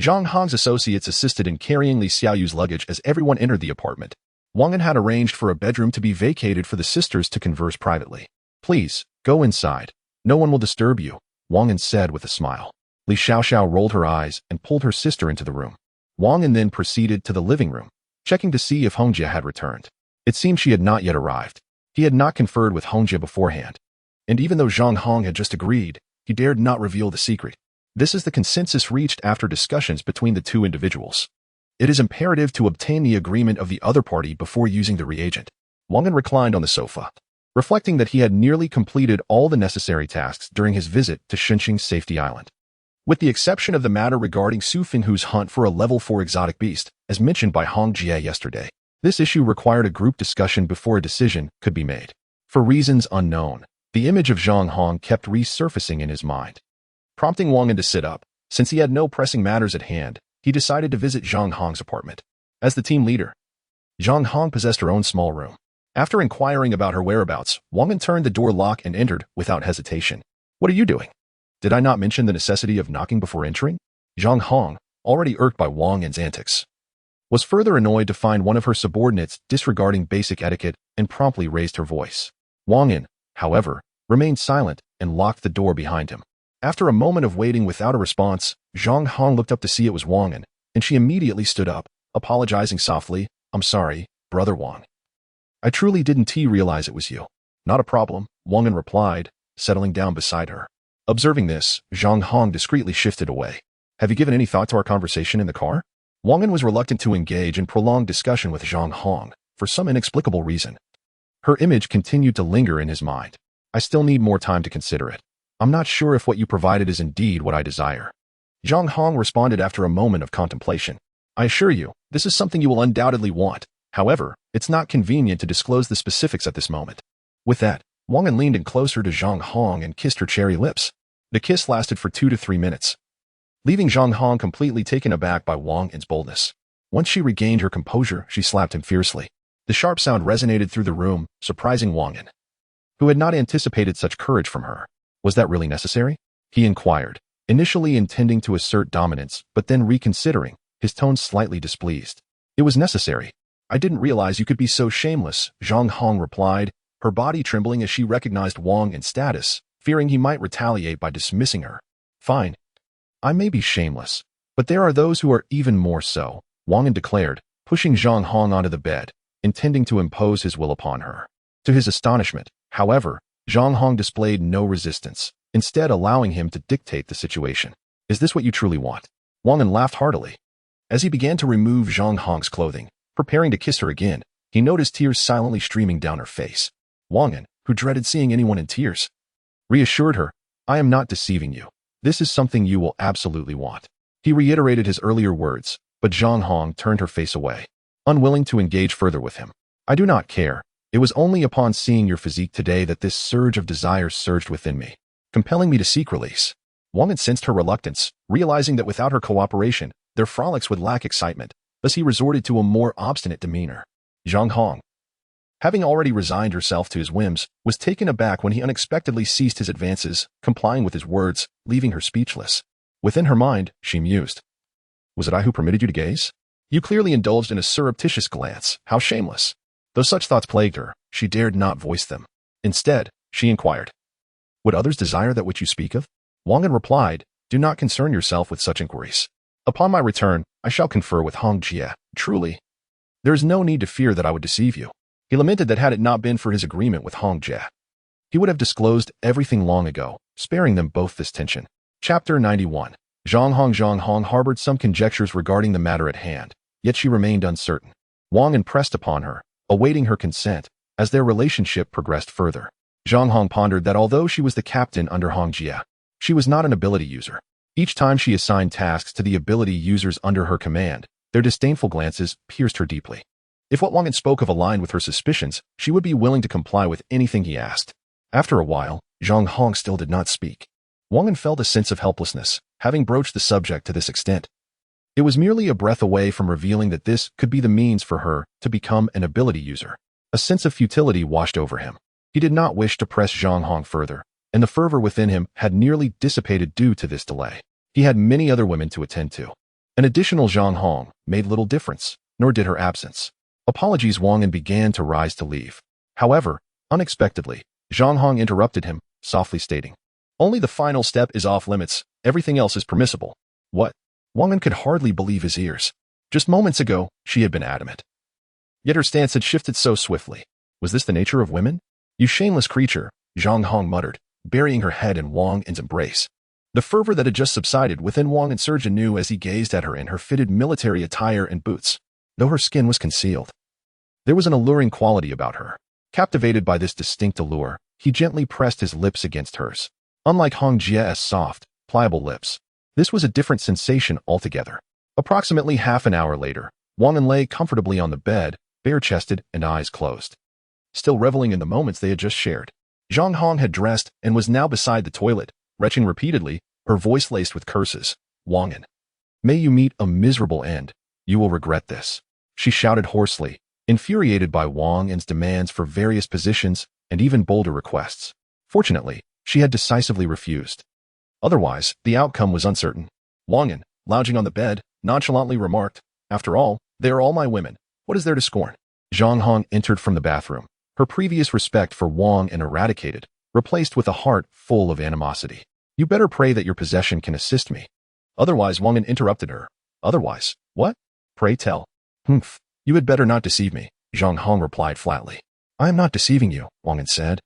Zhang Hong's associates assisted in carrying Li Xiaoyu's luggage as everyone entered the apartment. Wang An had arranged for a bedroom to be vacated for the sisters to converse privately. "Please, go inside. No one will disturb you," Wang An said with a smile. Li Xiaoxiao rolled her eyes and pulled her sister into the room. Wang An then proceeded to the living room, checking to see if Hongjie had returned. It seemed she had not yet arrived. He had not conferred with Hongjie beforehand, and even though Zhang Hong had just agreed, he dared not reveal the secret. This is the consensus reached after discussions between the two individuals. It is imperative to obtain the agreement of the other party before using the reagent. Wang An reclined on the sofa, reflecting that he had nearly completed all the necessary tasks during his visit to Shenxing's Safety Island. With the exception of the matter regarding Su Fenghu's hunt for a level 4 exotic beast, as mentioned by Hong Jie yesterday, this issue required a group discussion before a decision could be made. For reasons unknown, the image of Zhang Hong kept resurfacing in his mind, prompting Wang An to sit up. Since he had no pressing matters at hand, he decided to visit Zhang Hong's apartment. As the team leader, Zhang Hong possessed her own small room. After inquiring about her whereabouts, Wang An turned the door lock and entered without hesitation. "What are you doing? Did I not mention the necessity of knocking before entering?" Zhang Hong, already irked by Wang An's antics, was further annoyed to find one of her subordinates disregarding basic etiquette and promptly raised her voice. Wang An, however, remained silent and locked the door behind him. After a moment of waiting without a response, Zhang Hong looked up to see it was Wang An, and she immediately stood up, apologizing softly. "I'm sorry, Brother Wang. I truly didn't realize it was you." "Not a problem," Wang An replied, settling down beside her. Observing this, Zhang Hong discreetly shifted away. "Have you given any thought to our conversation in the car?" Wang An was reluctant to engage in prolonged discussion with Zhang Hong, for some inexplicable reason. Her image continued to linger in his mind. "I still need more time to consider it. I'm not sure if what you provided is indeed what I desire." Zhang Hong responded after a moment of contemplation. "I assure you, this is something you will undoubtedly want. However, it's not convenient to disclose the specifics at this moment." With that, Wang An leaned in closer to Zhang Hong and kissed her cherry lips. The kiss lasted for 2 to 3 minutes, leaving Zhang Hong completely taken aback by Wang An's boldness. Once she regained her composure, she slapped him fiercely. The sharp sound resonated through the room, surprising Wang An, who had not anticipated such courage from her. "Was that really necessary?" he inquired, initially intending to assert dominance, but then reconsidering, his tone slightly displeased. "It was necessary. I didn't realize you could be so shameless," Zhang Hong replied, her body trembling as she recognized Wang An's status, fearing he might retaliate by dismissing her. "Fine. I may be shameless, but there are those who are even more so," Wang An declared, pushing Zhang Hong onto the bed, intending to impose his will upon her. To his astonishment, however, Zhang Hong displayed no resistance, instead allowing him to dictate the situation. "Is this what you truly want?" Wang An laughed heartily. As he began to remove Zhang Hong's clothing, preparing to kiss her again, he noticed tears silently streaming down her face. Wang An, who dreaded seeing anyone in tears, reassured her, "I am not deceiving you. This is something you will absolutely want." He reiterated his earlier words, but Zhang Hong turned her face away, unwilling to engage further with him. "I do not care. It was only upon seeing your physique today that this surge of desire surged within me, compelling me to seek release." Wang An sensed her reluctance, realizing that without her cooperation, their frolics would lack excitement, thus he resorted to a more obstinate demeanor. Zhang Hong, having already resigned herself to his whims, was taken aback when he unexpectedly ceased his advances, complying with his words, leaving her speechless. Within her mind, she mused. "Was it I who permitted you to gaze? You clearly indulged in a surreptitious glance. How shameless." Though such thoughts plagued her, she dared not voice them. Instead, she inquired, "Would others desire that which you speak of?" Wang An replied, "Do not concern yourself with such inquiries. Upon my return, I shall confer with Hong Jie. Truly, there is no need to fear that I would deceive you." He lamented that had it not been for his agreement with Hong Jie, he would have disclosed everything long ago, sparing them both this tension. Chapter 91. Zhang Hong harbored some conjectures regarding the matter at hand, yet she remained uncertain. Wang An pressed upon her, awaiting her consent, as their relationship progressed further. Zhang Hong pondered that although she was the captain under Hong Jie, she was not an ability user. Each time she assigned tasks to the ability users under her command, their disdainful glances pierced her deeply. If what Wang An spoke of aligned with her suspicions, she would be willing to comply with anything he asked. After a while, Zhang Hong still did not speak. Wang An felt a sense of helplessness, having broached the subject to this extent. It was merely a breath away from revealing that this could be the means for her to become an ability user. A sense of futility washed over him. He did not wish to press Zhang Hong further, and the fervor within him had nearly dissipated due to this delay. He had many other women to attend to. An additional Zhang Hong made little difference, nor did her absence. Apologies. Wang An began to rise to leave. However, unexpectedly, Zhang Hong interrupted him, softly stating, "Only the final step is off limits. Everything else is permissible." What? Wang An could hardly believe his ears. Just moments ago, she had been adamant. Yet her stance had shifted so swiftly. Was this the nature of women? "You shameless creature," Zhang Hong muttered, burying her head in Wang An's embrace. The fervor that had just subsided within Wang An surged anew as he gazed at her in her fitted military attire and boots. Though her skin was concealed, there was an alluring quality about her. Captivated by this distinct allure, he gently pressed his lips against hers. Unlike Hong Jie's soft, pliable lips, this was a different sensation altogether. Approximately half an hour later, Wang An lay comfortably on the bed, bare-chested and eyes closed, still reveling in the moments they had just shared. Zhang Hong had dressed and was now beside the toilet, retching repeatedly, her voice laced with curses. "Wang An, may you meet a miserable end. You will regret this," she shouted hoarsely, infuriated by Wang An's demands for various positions and even bolder requests. Fortunately, she had decisively refused. Otherwise, the outcome was uncertain. Wang An, lounging on the bed, nonchalantly remarked, "After all, they are all my women. What is there to scorn?" Zhang Hong entered from the bathroom, her previous respect for Wang An eradicated, replaced with a heart full of animosity. You better pray that your possession can assist me. Otherwise, Wang An interrupted her. Otherwise, what? Pray tell. Humph, you had better not deceive me, Zhang Hong replied flatly. I am not deceiving you, Wang An said,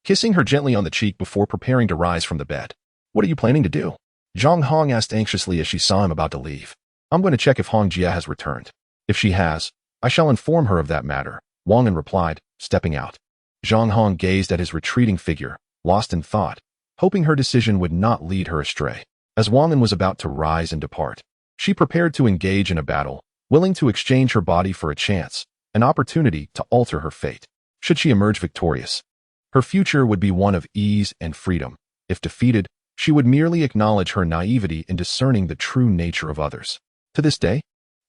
kissing her gently on the cheek before preparing to rise from the bed. What are you planning to do? Zhang Hong asked anxiously as she saw him about to leave. I'm going to check if Hong Jia has returned. If she has, I shall inform her of that matter, Wang An replied, stepping out. Zhang Hong gazed at his retreating figure, lost in thought, hoping her decision would not lead her astray. As Wang An was about to rise and depart, she prepared to engage in a battle, willing to exchange her body for a chance, an opportunity to alter her fate. Should she emerge victorious, her future would be one of ease and freedom. If defeated, she would merely acknowledge her naivety in discerning the true nature of others. To this day,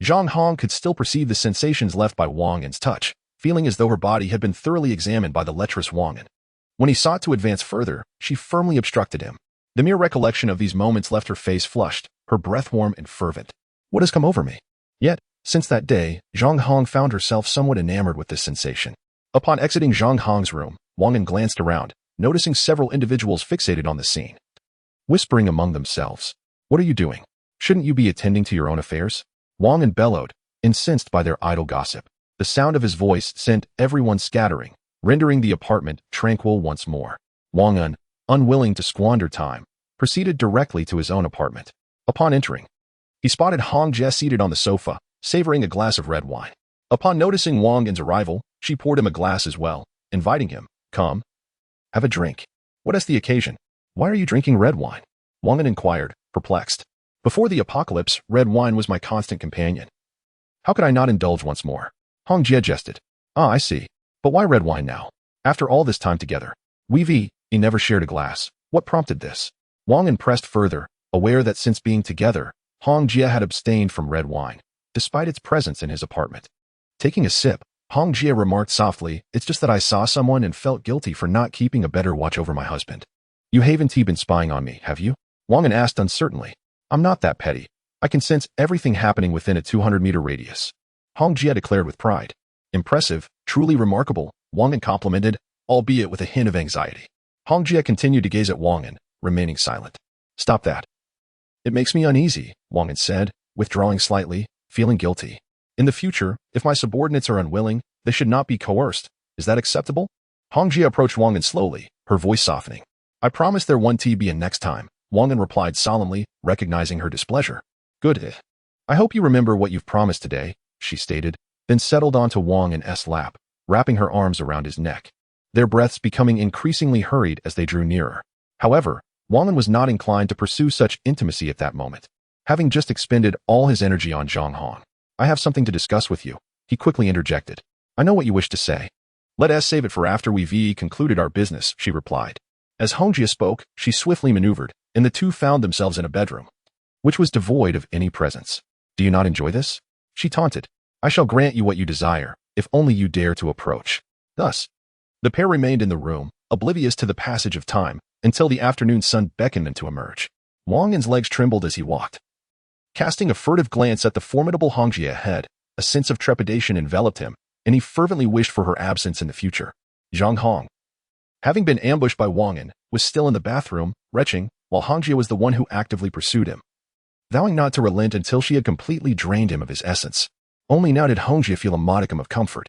Zhang Hong could still perceive the sensations left by Wang An's touch, feeling as though her body had been thoroughly examined by the lecherous Wang An. When he sought to advance further, she firmly obstructed him. The mere recollection of these moments left her face flushed, her breath warm and fervent. What has come over me? Yet, since that day, Zhang Hong found herself somewhat enamored with this sensation. Upon exiting Zhang Hong's room, Wang An glanced around, noticing several individuals fixated on the scene. Whispering among themselves, what are you doing? Shouldn't you be attending to your own affairs? Wang An bellowed, incensed by their idle gossip. The sound of his voice sent everyone scattering, rendering the apartment tranquil once more. Wang An, unwilling to squander time, proceeded directly to his own apartment. Upon entering, he spotted Hong Jia seated on the sofa, savoring a glass of red wine. Upon noticing Wang An's arrival, she poured him a glass as well, inviting him, come, have a drink. What is the occasion? Why are you drinking red wine? Wang An inquired, perplexed. Before the apocalypse, red wine was my constant companion. How could I not indulge once more? Hong Jia jested. Ah, I see. But why red wine now? After all this time together, we never shared a glass. What prompted this? Wang An pressed further, aware that since being together, Hong Jia had abstained from red wine, despite its presence in his apartment. Taking a sip, Hong Jia remarked softly, it's just that I saw someone and felt guilty for not keeping a better watch over my husband. You haven't been spying on me, have you? Wang An asked uncertainly. I'm not that petty. I can sense everything happening within a 200-meter radius. Hong Jia declared with pride. Impressive, truly remarkable, Wang An complimented, albeit with a hint of anxiety. Hong Jia continued to gaze at Wang An, remaining silent. Stop that. It makes me uneasy, Wang An said, withdrawing slightly, feeling guilty. In the future, if my subordinates are unwilling, they should not be coerced. Is that acceptable? Hong Jia approached Wang An slowly, her voice softening. I promise there won't be a next time, Wang An replied solemnly, recognizing her displeasure. Good. I hope you remember what you've promised today, she stated, then settled onto Wang An's lap, wrapping her arms around his neck, their breaths becoming increasingly hurried as they drew nearer. However, Wang An was not inclined to pursue such intimacy at that moment. Having just expended all his energy on Zhang Hong, I have something to discuss with you, he quickly interjected. I know what you wish to say. Let us save it for after we've concluded our business, she replied. As Hong Jia spoke, she swiftly maneuvered, and the two found themselves in a bedroom, which was devoid of any presence. Do you not enjoy this? She taunted. I shall grant you what you desire, if only you dare to approach. Thus, the pair remained in the room, oblivious to the passage of time, until the afternoon sun beckoned them to emerge. Wang An's legs trembled as he walked. Casting a furtive glance at the formidable Hong Jia ahead, a sense of trepidation enveloped him, and he fervently wished for her absence in the future. Zhang Hong, having been ambushed by Wang An, was still in the bathroom, retching, while Hong Jia was the one who actively pursued him, vowing not to relent until she had completely drained him of his essence. Only now did Hong Jia feel a modicum of comfort.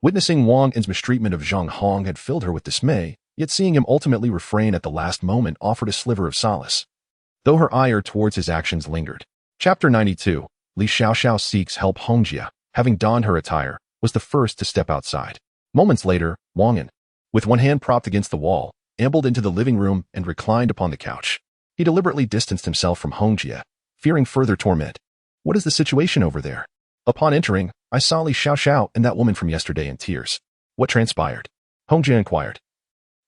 Witnessing Wang An's mistreatment of Zhang Hong had filled her with dismay, yet seeing him ultimately refrain at the last moment offered a sliver of solace, though her ire towards his actions lingered. Chapter 92. Li Xiaoxiao seeks help. Hong Jia, having donned her attire, was the first to step outside. Moments later, Wang An, with one hand propped against the wall, ambled into the living room and reclined upon the couch. He deliberately distanced himself from Hong Jia, fearing further torment. What is the situation over there? Upon entering, I saw Li Xiaoxiao and that woman from yesterday in tears. What transpired? Hong Jia inquired,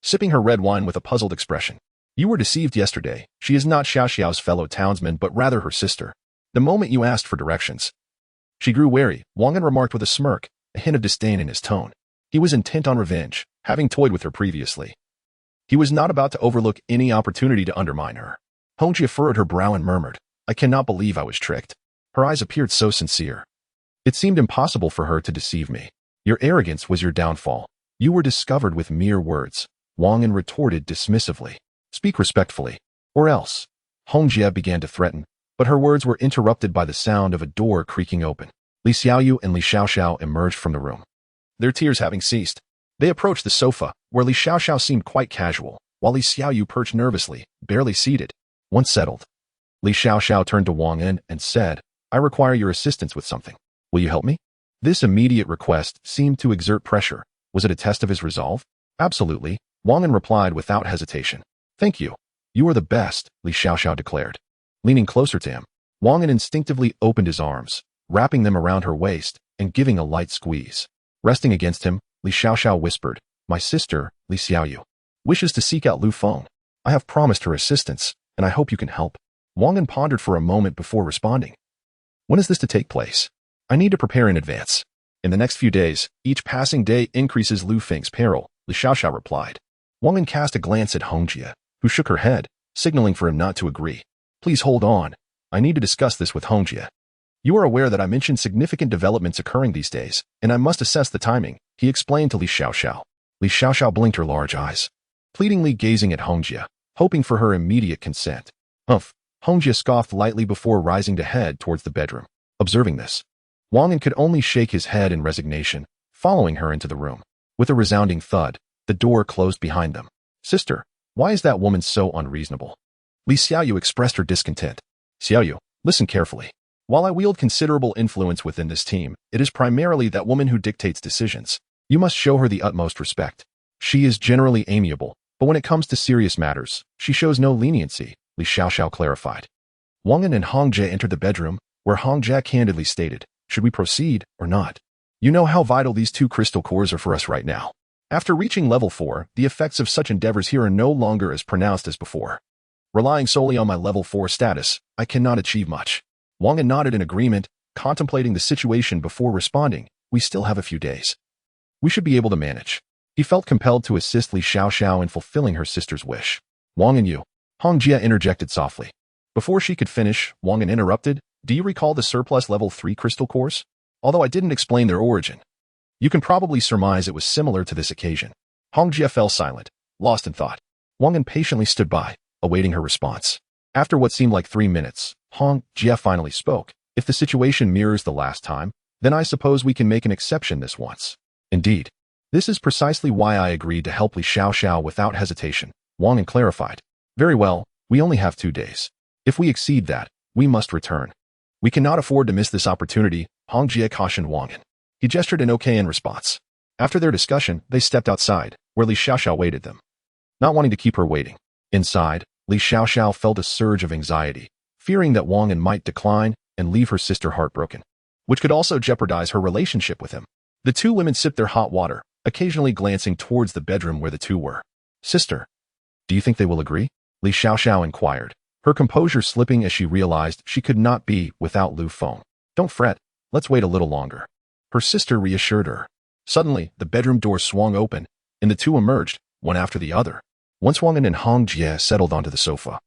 sipping her red wine with a puzzled expression. You were deceived yesterday. She is not Xiaoxiao's fellow townsman, but rather her sister. The moment you asked for directions, she grew wary, Wang An remarked with a smirk, a hint of disdain in his tone. He was intent on revenge, having toyed with her previously. He was not about to overlook any opportunity to undermine her. Hong Jia furrowed her brow and murmured, I cannot believe I was tricked. Her eyes appeared so sincere. It seemed impossible for her to deceive me. Your arrogance was your downfall. You were discovered with mere words, Wang An retorted dismissively. Speak respectfully, or else. Hong Jie began to threaten, but her words were interrupted by the sound of a door creaking open. Li Xiaoyu and Li Xiaoxiao emerged from the room. Their tears having ceased, they approached the sofa, where Li Xiaoxiao seemed quite casual, while Li Xiaoyu perched nervously, barely seated. Once settled, Li Xiaoxiao turned to Wang An and said, "I require your assistance with something. Will you help me?" This immediate request seemed to exert pressure. Was it a test of his resolve? Absolutely, Wang An replied without hesitation. "Thank you. You are the best," Li Xiaoxiao declared. Leaning closer to him, Wang An instinctively opened his arms, wrapping them around her waist and giving a light squeeze. Resting against him, Li Xiaoxiao whispered, "My sister, Li Xiaoyu, wishes to seek out Lu Feng. I have promised her assistance, and I hope you can help." Wang An pondered for a moment before responding. "When is this to take place? I need to prepare in advance. In the next few days, each passing day increases Lu Feng's peril," Li Xiaoxiao replied. Wang An cast a glance at Hong Jie, who shook her head, signaling for him not to agree. "Please hold on. I need to discuss this with Hong Jie. You are aware that I mentioned significant developments occurring these days, and I must assess the timing," he explained to Li Xiaoxiao. Li Xiaoxiao blinked her large eyes, pleadingly gazing at Hong Jie, hoping for her immediate consent. "Humph." Hong Jie scoffed lightly before rising to head towards the bedroom. Observing this, Wang An could only shake his head in resignation, following her into the room. With a resounding thud, the door closed behind them. "Sister, why is that woman so unreasonable?" Li Xiaoyu expressed her discontent. "Xiaoyu, listen carefully. While I wield considerable influence within this team, it is primarily that woman who dictates decisions. You must show her the utmost respect. She is generally amiable, but when it comes to serious matters, she shows no leniency," Li Xiaoxiao clarified. Wang An and Hong Jie entered the bedroom, where Hong Jie candidly stated, "Should we proceed or not? You know how vital these 2 crystal cores are for us right now. After reaching level 4, the effects of such endeavors here are no longer as pronounced as before. Relying solely on my level 4 status, I cannot achieve much." Wang An nodded in agreement, contemplating the situation before responding, "We still have a few days. We should be able to manage." He felt compelled to assist Li Xiaoxiao in fulfilling her sister's wish. "Wang An, you," Hong Jie interjected softly. Before she could finish, Wang An interrupted, "Do you recall the surplus level 3 crystal cores? Although I didn't explain their origin, you can probably surmise it was similar to this occasion." Hong Jie fell silent, lost in thought. Wang An patiently stood by, awaiting her response. After what seemed like 3 minutes, Hong Jie finally spoke. "If the situation mirrors the last time, then I suppose we can make an exception this once." "Indeed. This is precisely why I agreed to help Li Xiaoxiao without hesitation," Wang An clarified. "Very well, we only have 2 days. If we exceed that, we must return. We cannot afford to miss this opportunity," Hong Jie cautioned Wang An. He gestured an okay in response. After their discussion, they stepped outside, where Li Xiaoxiao waited them. Not wanting to keep her waiting. Inside, Li Xiaoxiao felt a surge of anxiety, fearing that Wang An might decline and leave her sister heartbroken, which could also jeopardize her relationship with him. The 2 women sipped their hot water, occasionally glancing towards the bedroom where the 2 were. "Sister, do you think they will agree?" Li Xiaoxiao inquired, her composure slipping as she realized she could not be without Lu Feng. "Don't fret, let's wait a little longer," her sister reassured her. Suddenly, the bedroom door swung open, and the 2 emerged, one after the other. Once Wang An and Hong Jie settled onto the sofa,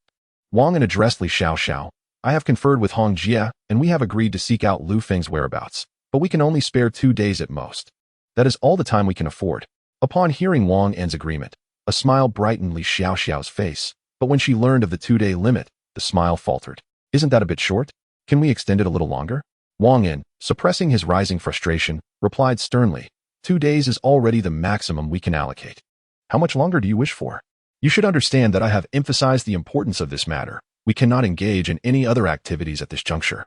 Wang An addressed Li Xiaoxiao. "I have conferred with Hong Jie, and we have agreed to seek out Lu Feng's whereabouts, but we can only spare 2 days at most. That is all the time we can afford." Upon hearing Wang An's agreement, a smile brightened Li Xiaoxiao's face, but when she learned of the 2-day limit, the smile faltered. "Isn't that a bit short? Can we extend it a little longer?" Wang An, suppressing his rising frustration, replied sternly, 2 days is already the maximum we can allocate. How much longer do you wish for? You should understand that I have emphasized the importance of this matter. We cannot engage in any other activities at this juncture."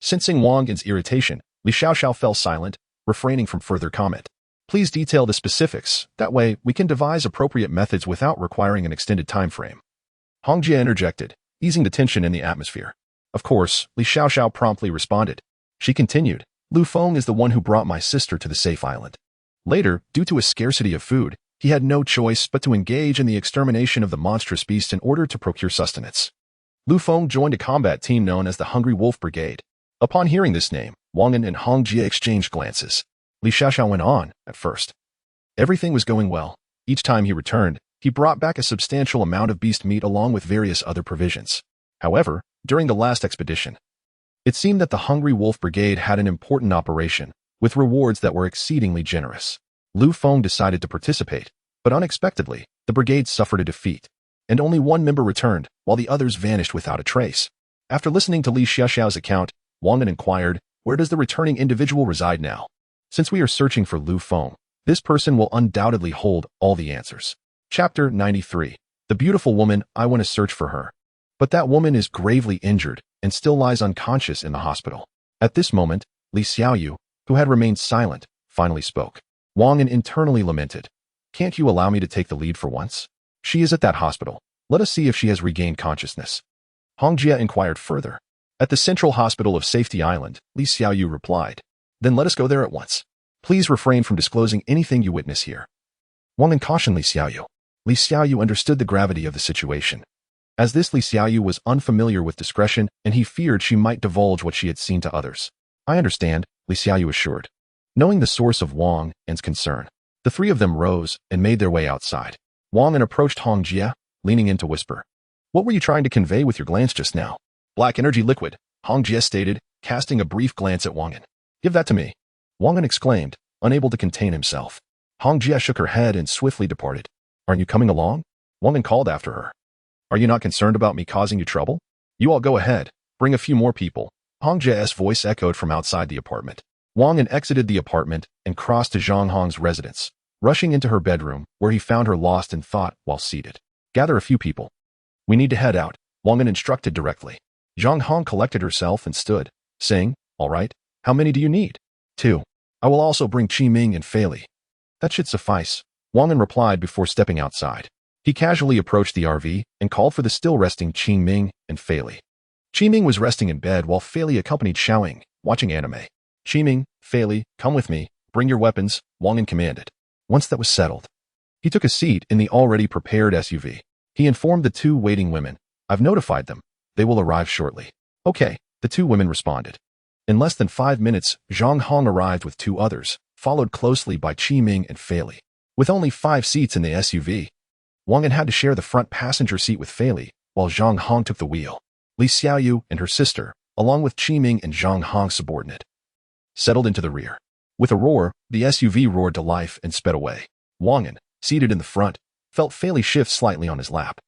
Sensing Wang An's irritation, Li Xiaoxiao fell silent, refraining from further comment. "Please detail the specifics. That way, we can devise appropriate methods without requiring an extended time frame." Hong Jie interjected, easing the tension in the atmosphere. "Of course," Li Xiaoxiao promptly responded. She continued, "Lu Feng is the one who brought my sister to the safe island. Later, due to a scarcity of food, he had no choice but to engage in the extermination of the monstrous beast in order to procure sustenance. Lu Feng joined a combat team known as the Hungry Wolf Brigade." Upon hearing this name, Wang An and Hong Jie exchanged glances. Li Xiaoxiao went on, at first. Everything was going well. Each time he returned, he brought back a substantial amount of beast meat along with various other provisions. However, during the last expedition, it seemed that the Hungry Wolf Brigade had an important operation, with rewards that were exceedingly generous. Lu Feng decided to participate, but unexpectedly, the brigade suffered a defeat. and only one member returned, while the others vanished without a trace. After listening to Li Xiaoxiao's account, Wang An inquired, "Where does the returning individual reside now? Since we are searching for Lu Feng, this person will undoubtedly hold all the answers." Chapter 93. The beautiful woman, I want to search for her. But that woman is gravely injured and still lies unconscious in the hospital. At this moment, Li Xiaoyu, who had remained silent, finally spoke. Wang An internally lamented. "Can't you allow me to take the lead for once? She is at that hospital. Let us see if she has regained consciousness." Hong Jie inquired further. "At the Central Hospital of Safety Island," Li Xiaoyu replied. "Then let us go there at once. Please refrain from disclosing anything you witness here." Wang An cautioned Li Xiaoyu. Li Xiaoyu understood the gravity of the situation. As this, Li Xiaoyu was unfamiliar with discretion, and he feared she might divulge what she had seen to others. "I understand," Li Xiaoyu assured. Knowing the source of Wang An's concern, the three of them rose and made their way outside. Wang An approached Hong Jie, leaning in to whisper. "What were you trying to convey with your glance just now?" "Black energy liquid," Hong Jie stated, casting a brief glance at Wang An. "Give that to me," Wang An exclaimed, unable to contain himself. Hong Jie shook her head and swiftly departed. "Aren't you coming along?" Wang An called after her. "Are you not concerned about me causing you trouble? You all go ahead. Bring a few more people." Hong Jie's voice echoed from outside the apartment. Wang An exited the apartment and crossed to Zhang Hong's residence, rushing into her bedroom, where he found her lost in thought while seated. "Gather a few people. We need to head out," Wang An instructed directly. Zhang Hong collected herself and stood, saying, "All right, how many do you need?" "2. I will also bring Qi Ming and Fei Li." "That should suffice," Wang An replied before stepping outside. He casually approached the RV and called for the still-resting Qi Ming and Fei Li. Qi Ming was resting in bed while Fei Li accompanied Xiaoying, watching anime. "Qi Ming, Fei Li, come with me. Bring your weapons," Wang An commanded. Once that was settled, he took a seat in the already prepared SUV. He informed the two waiting women, "I've notified them. They will arrive shortly." "Okay," the two women responded. In less than 5 minutes, Zhang Hong arrived with 2 others, followed closely by Qi Ming and Fei Li. With only 5 seats in the SUV, Wang An had to share the front passenger seat with Fei Li, while Zhang Hong took the wheel. Li Xiaoyu and her sister, along with Qi Ming and Zhang Hong's subordinate, settled into the rear. With a roar, the SUV roared to life and sped away. Wang An, seated in the front, felt Fei Li shift slightly on his lap.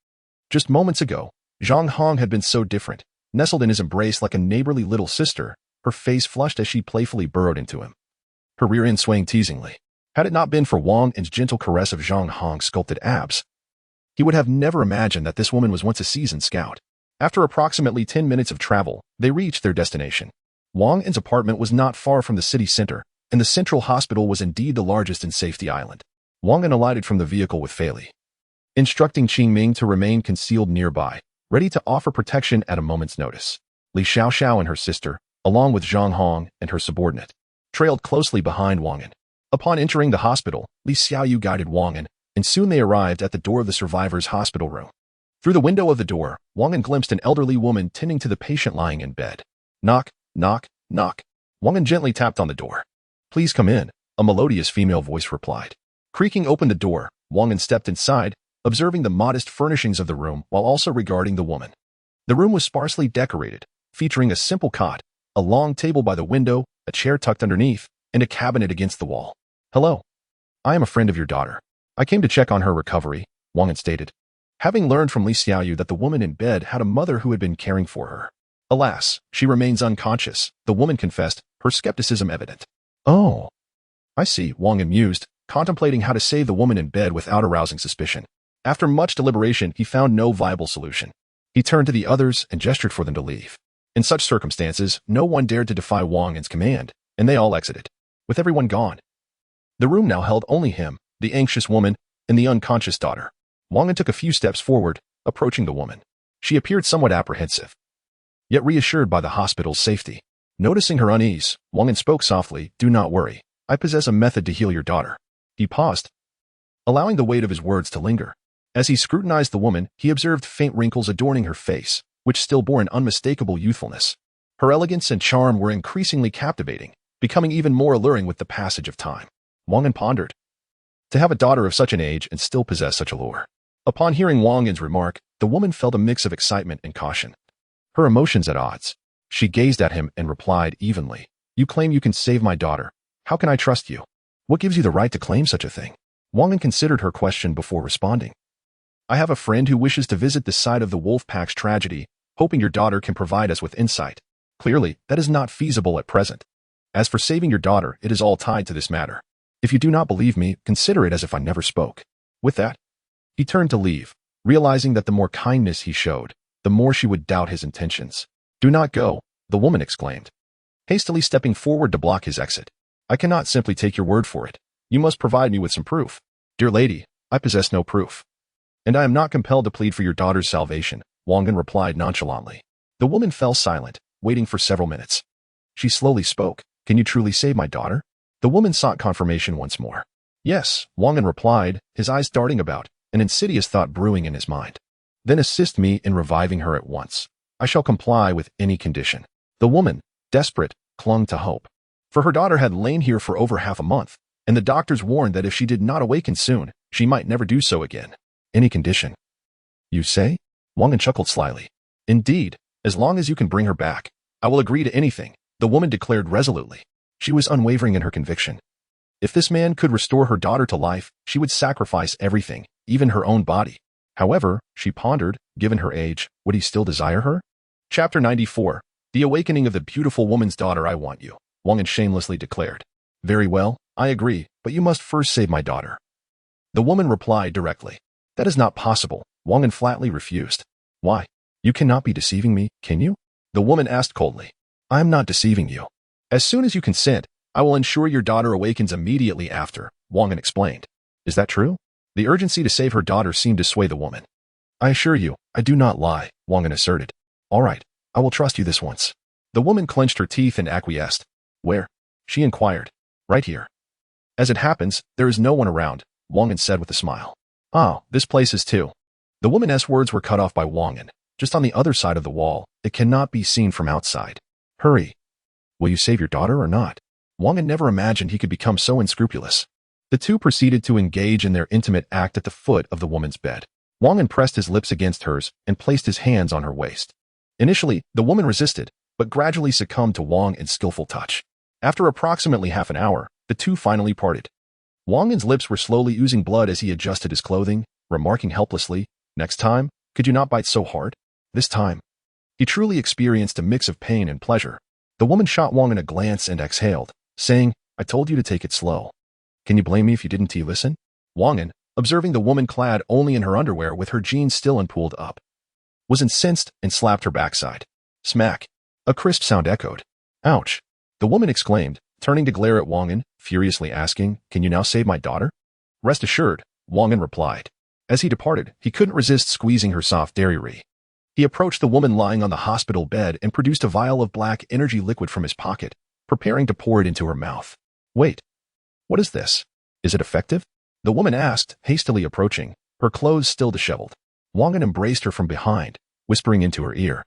Just moments ago, Zhang Hong had been so different, nestled in his embrace like a neighborly little sister, her face flushed as she playfully burrowed into him, her rear end swaying teasingly. Had it not been for Wang An's gentle caress of Zhang Hong's sculpted abs, he would have never imagined that this woman was once a seasoned scout. After approximately 10 minutes of travel, they reached their destination. Wang An's apartment was not far from the city center, and the central hospital was indeed the largest in Safety Island. Wang An alighted from the vehicle with Fei Li, instructing Qi Ming to remain concealed nearby, ready to offer protection at a moment's notice. Li Xiaoxiao and her sister, along with Zhang Hong and her subordinate, trailed closely behind Wang An. Upon entering the hospital, Li Xiaoyu guided Wang An, and soon they arrived at the door of the survivor's hospital room. Through the window of the door, Wang An glimpsed an elderly woman tending to the patient lying in bed. "Knock, knock, knock." Wang An gently tapped on the door. "Please come in," a melodious female voice replied. Creaking open the door, Wang An stepped inside, observing the modest furnishings of the room while also regarding the woman. The room was sparsely decorated, featuring a simple cot, a long table by the window, a chair tucked underneath, and a cabinet against the wall. "Hello. I am a friend of your daughter. I came to check on her recovery," Wang An stated, having learned from Li Xiaoyu that the woman in bed had a mother who had been caring for her. "Alas, she remains unconscious," the woman confessed, her skepticism evident. "Oh, I see," Wang An mused, contemplating how to save the woman in bed without arousing suspicion. After much deliberation, he found no viable solution. He turned to the others and gestured for them to leave. In such circumstances, no one dared to defy Wang An's command, and they all exited. With everyone gone, the room now held only him, the anxious woman, and the unconscious daughter. Wang An took a few steps forward, approaching the woman. She appeared somewhat apprehensive, yet reassured by the hospital's safety. Noticing her unease, Wang An spoke softly, "Do not worry. I possess a method to heal your daughter." He paused, allowing the weight of his words to linger. As he scrutinized the woman, he observed faint wrinkles adorning her face, which still bore an unmistakable youthfulness. Her elegance and charm were increasingly captivating, becoming even more alluring with the passage of time. Wang An pondered. To have a daughter of such an age and still possess such allure. Upon hearing Wang An's remark, the woman felt a mix of excitement and caution. Her emotions at odds. She gazed at him and replied evenly, "You claim you can save my daughter. How can I trust you? What gives you the right to claim such a thing?" Wang An considered her question before responding. I have a friend who wishes to visit the site of the wolf pack's tragedy, hoping your daughter can provide us with insight. Clearly, that is not feasible at present. As for saving your daughter, it is all tied to this matter. If you do not believe me, consider it as if I never spoke." With that, he turned to leave, realizing that the more kindness he showed, the more she would doubt his intentions. "Do not go," the woman exclaimed, hastily stepping forward to block his exit. "I cannot simply take your word for it. You must provide me with some proof." "Dear lady, I possess no proof. And I am not compelled to plead for your daughter's salvation," Wang An replied nonchalantly. The woman fell silent, waiting for several minutes. She slowly spoke. "Can you truly save my daughter?" The woman sought confirmation once more. "Yes," Wang An replied, his eyes darting about, an insidious thought brewing in his mind. "Then assist me in reviving her at once. I shall comply with any condition." The woman, desperate, clung to hope. For her daughter had lain here for over half a month, and the doctors warned that if she did not awaken soon, she might never do so again. "Any condition, you say?" Wang An chuckled slyly. "Indeed, as long as you can bring her back, I will agree to anything," the woman declared resolutely. She was unwavering in her conviction. If this man could restore her daughter to life, she would sacrifice everything, even her own body. However, she pondered, given her age, would he still desire her? Chapter 94. The Awakening of the Beautiful Woman's Daughter. "I want you," Wang An shamelessly declared. "Very well, I agree, but you must first save my daughter." The woman replied directly. "That is not possible," Wang An flatly refused. "Why? You cannot be deceiving me, can you?" The woman asked coldly. "I am not deceiving you. As soon as you consent, I will ensure your daughter awakens immediately after," Wang An explained. "Is that true?" The urgency to save her daughter seemed to sway the woman. "I assure you, I do not lie," Wang An asserted. "All right, I will trust you this once." The woman clenched her teeth and acquiesced. "Where?" she inquired. "Right here." "As it happens, there is no one around," Wang An said with a smile. "Ah, this place is too." The woman's words were cut off by Wang An. "Just on the other side of the wall. It cannot be seen from outside. Hurry. Will you save your daughter or not?" Wang An never imagined he could become so unscrupulous. The two proceeded to engage in their intimate act at the foot of the woman's bed. Wang An pressed his lips against hers and placed his hands on her waist. Initially, the woman resisted, but gradually succumbed to Wang An's skillful touch. After approximately half an hour, the two finally parted. Wang An's lips were slowly oozing blood as he adjusted his clothing, remarking helplessly, "Next time, could you not bite so hard?" This time, he truly experienced a mix of pain and pleasure. The woman shot Wang An a glance and exhaled, saying, "I told you to take it slow. Can you blame me if you didn't listen?" Wang An, observing the woman clad only in her underwear with her jeans still unpulled up, was incensed and slapped her backside. Smack. A crisp sound echoed. "Ouch," the woman exclaimed, turning to glare at Wang An, furiously asking, "Can you now save my daughter?" "Rest assured," Wang An replied. As he departed, he couldn't resist squeezing her soft dairy. He approached the woman lying on the hospital bed and produced a vial of black energy liquid from his pocket, preparing to pour it into her mouth. "Wait. What is this? Is it effective?" the woman asked, hastily approaching, her clothes still disheveled. Wang An embraced her from behind, whispering into her ear,